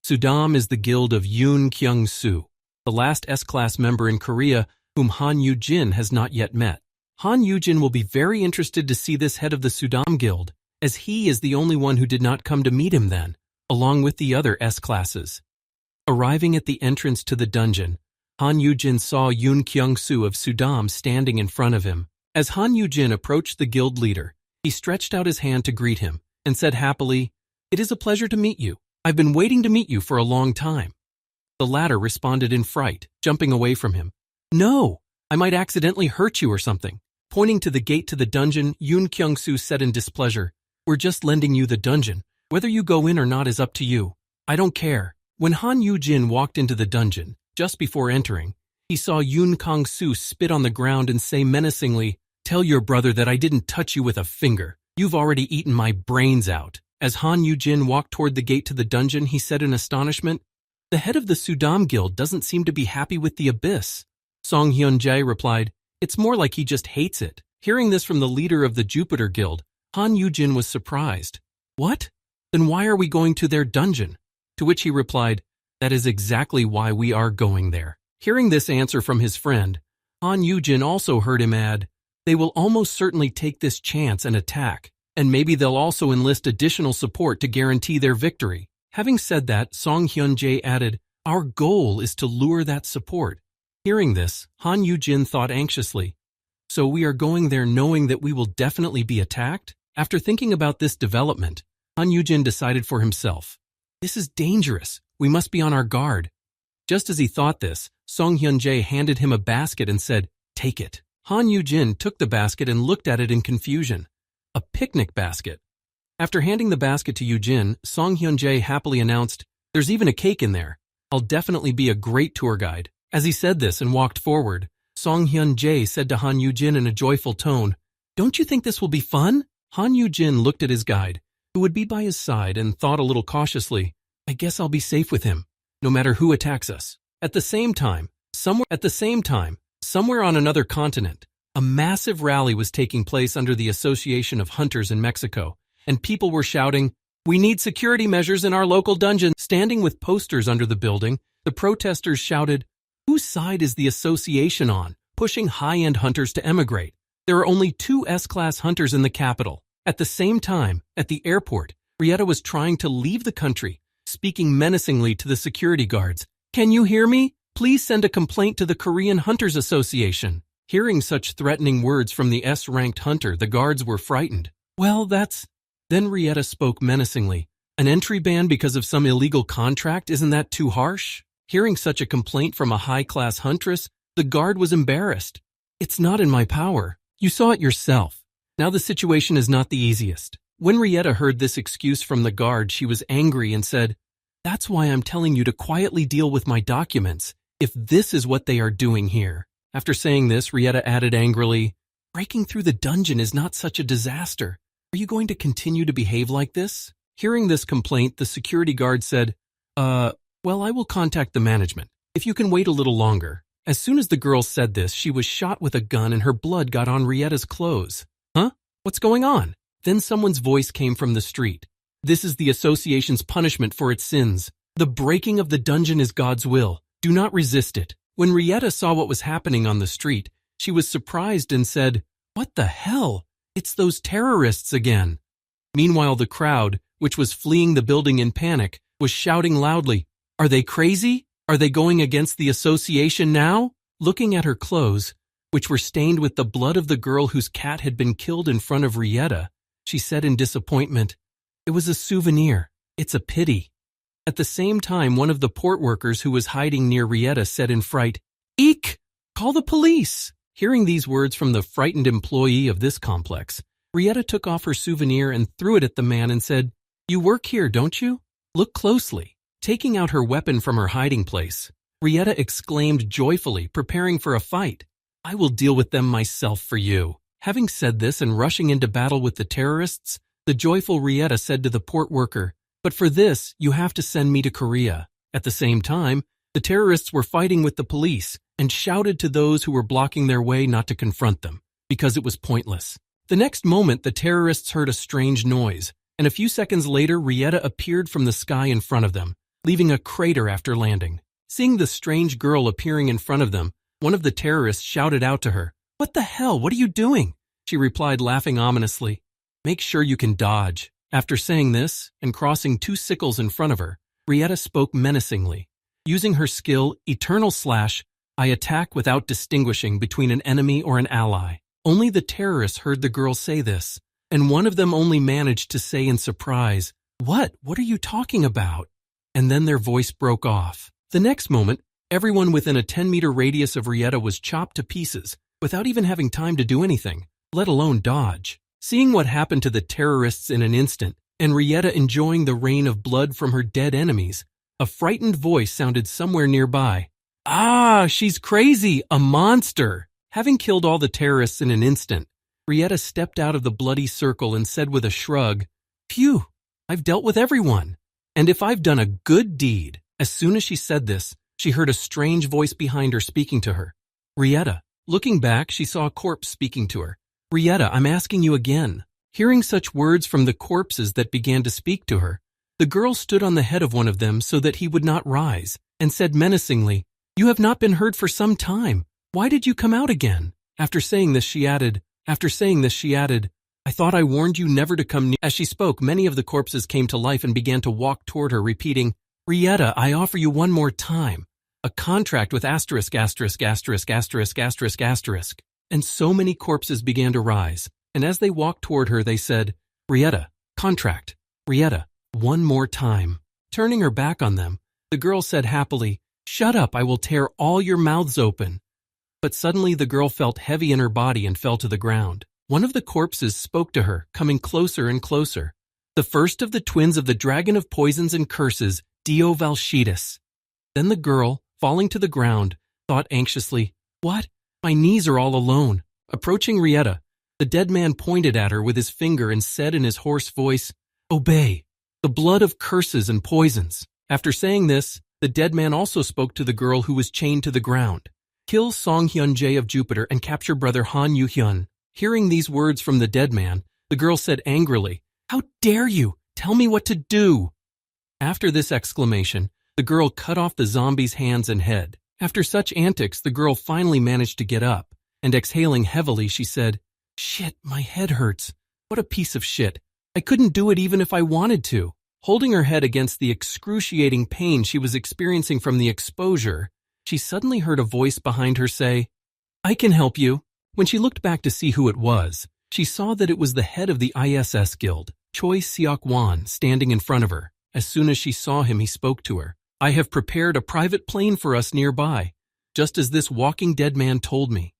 Sudam is the guild of Yoon Kyung-soo, the last S-class member in Korea whom Han Yujin has not yet met. Han Yujin will be very interested to see this head of the Sudam guild, as he is the only one who did not come to meet him then, along with the other S-classes. Arriving at the entrance to the dungeon, Han Yujin saw Yoon Kyung-soo of Sudam standing in front of him. As Han Yujin approached the guild leader, he stretched out his hand to greet him and said happily, "It is a pleasure to meet you. I've been waiting to meet you for a long time." The latter responded in fright, jumping away from him. "No, I might accidentally hurt you or something." Pointing to the gate to the dungeon, Yoon Kyung-soo said in displeasure, "We're just lending you the dungeon. Whether you go in or not is up to you. I don't care." When Han Yujin walked into the dungeon, just before entering, he saw Yoon Kyung-soo spit on the ground and say menacingly, "Tell your brother that I didn't touch you with a finger. You've already eaten my brains out." As Han Yujin walked toward the gate to the dungeon, he said in astonishment, "The head of the Sudam Guild doesn't seem to be happy with the abyss." Song Hyun-jae replied, "It's more like he just hates it." Hearing this from the leader of the Jupiter Guild, Han Yujin was surprised. "What? Then why are we going to their dungeon?" To which he replied, "That is exactly why we are going there." Hearing this answer from his friend, Han Yujin also heard him add, "They will almost certainly take this chance and attack, and maybe they'll also enlist additional support to guarantee their victory." Having said that, Song Hyun-jae added, "Our goal is to lure that support." Hearing this, Han Yujin thought anxiously, "So we are going there knowing that we will definitely be attacked?" After thinking about this development, Han Yujin decided for himself, "This is dangerous. We must be on our guard." Just as he thought this, Song Hyun-jae handed him a basket and said, "Take it." Han Yujin took the basket and looked at it in confusion. A picnic basket. After handing the basket to Yujin, Song Hyun-jae happily announced, "There's even a cake in there. I'll definitely be a great tour guide." As he said this and walked forward, Song Hyun-jae said to Han Yujin in a joyful tone, "Don't you think this will be fun?" Han Yujin looked at his guide, who would be by his side, and thought a little cautiously, I guess I'll be safe with him, no matter who attacks us. At the same time, somewhere on another continent, a massive rally was taking place under the Association of Hunters in Mexico, and people were shouting, "We need security measures in our local dungeon." Standing with posters under the building, the protesters shouted, "Whose side is the association on?" pushing high-end hunters to emigrate. There are only 2 S-class hunters in the capital. At the same time, at the airport, Rieta was trying to leave the country, speaking menacingly to the security guards. "Can you hear me? Please send a complaint to the Korean Hunters Association." Hearing such threatening words from the S-ranked hunter, the guards were frightened. "Well, that's—" Then Rieta spoke menacingly. "An entry ban because of some illegal contract, isn't that too harsh?" Hearing such a complaint from a high-class huntress, the guard was embarrassed. "It's not in my power. You saw it yourself." Now the situation is not the easiest. When Rieta heard this excuse from the guard, she was angry and said, "That's why I'm telling you to quietly deal with my documents, if this is what they are doing here." After saying this, Rieta added angrily, "Breaking through the dungeon is not such a disaster. Are you going to continue to behave like this?" Hearing this complaint, the security guard said, well, I will contact the management, if you can wait a little longer." As soon as the girl said this, she was shot with a gun and her blood got on Rieta's clothes. "Huh? What's going on?" Then someone's voice came from the street. "This is the association's punishment for its sins. The breaking of the dungeon is God's will. Do not resist it." When Rieta saw what was happening on the street, she was surprised and said, "What the hell? It's those terrorists again." Meanwhile, the crowd, which was fleeing the building in panic, was shouting loudly, "Are they crazy? Are they going against the association now?" Looking at her clothes, which were stained with the blood of the girl whose cat had been killed in front of Rieta, she said in disappointment, "It was a souvenir. It's a pity." At the same time, one of the port workers who was hiding near Rieta said in fright, "Eek! Call the police!" Hearing these words from the frightened employee of this complex, Rieta took off her souvenir and threw it at the man and said, "You work here, don't you? Look closely." Taking out her weapon from her hiding place, Rieta exclaimed joyfully, preparing for a fight, "I will deal with them myself for you." Having said this and rushing into battle with the terrorists, the joyful Rieta said to the port worker, "But for this, you have to send me to Korea." At the same time, the terrorists were fighting with the police and shouted to those who were blocking their way not to confront them, because it was pointless. The next moment, the terrorists heard a strange noise, and a few seconds later, Rieta appeared from the sky in front of them, leaving a crater after landing. Seeing the strange girl appearing in front of them, one of the terrorists shouted out to her, "What the hell? What are you doing?" She replied, laughing ominously, "Make sure you can dodge." After saying this, and crossing 2 sickles in front of her, Rieta spoke menacingly. Using her skill, Eternal Slash, I attack without distinguishing between an enemy or an ally. Only the terrorists heard the girl say this, and one of them only managed to say in surprise, What are you talking about?" And then their voice broke off. The next moment, everyone within a 10-meter radius of Rieta was chopped to pieces, without even having time to do anything, let alone dodge. Seeing what happened to the terrorists in an instant, and Rieta enjoying the rain of blood from her dead enemies, a frightened voice sounded somewhere nearby. "Ah, she's crazy, a monster!" Having killed all the terrorists in an instant, Rieta stepped out of the bloody circle and said with a shrug, "Phew, I've dealt with everyone. And if I've done a good deed." As soon as she said this, she heard a strange voice behind her speaking to her. "Rieta." Looking back, she saw a corpse speaking to her. "Rieta, I'm asking you again." Hearing such words from the corpses that began to speak to her, the girl stood on the head of one of them so that he would not rise, and said menacingly, "You have not been heard for some time. Why did you come out again?" After saying this, she added, "I thought I warned you never to come near." As she spoke, many of the corpses came to life and began to walk toward her, repeating, "Rieta, I offer you one more time. A contract with asterisk, asterisk, asterisk, asterisk, asterisk, asterisk." And so many corpses began to rise, and as they walked toward her, they said, "Rieta, contract. Rieta, one more time." Turning her back on them, the girl said happily, "Shut up, I will tear all your mouths open." But suddenly the girl felt heavy in her body and fell to the ground. One of the corpses spoke to her, coming closer and closer. "The first of the twins of the dragon of poisons and curses, Dio Valshitis." Then the girl, falling to the ground, thought anxiously, "What? My knees are all alone." Approaching Rieta, the dead man pointed at her with his finger and said in his hoarse voice, Obey. The blood of curses and poisons. After saying this, the dead man also spoke to the girl who was chained to the ground. Kill Song Hyun-jae of Jupiter and capture brother Han Yugin. Hearing these words from the dead man, the girl said angrily, "How dare you? Tell me what to do." After this exclamation, the girl cut off the zombie's hands and head. After such antics, the girl finally managed to get up, and exhaling heavily, she said, "Shit, my head hurts. What a piece of shit. I couldn't do it even if I wanted to." Holding her head against the excruciating pain she was experiencing from the exposure, she suddenly heard a voice behind her say, "I can help you." When she looked back to see who it was, she saw that it was the head of the ISS Guild, Choi Seok-wan, standing in front of her. As soon as she saw him, he spoke to her. "I have prepared a private plane for us nearby, just as this walking dead man told me.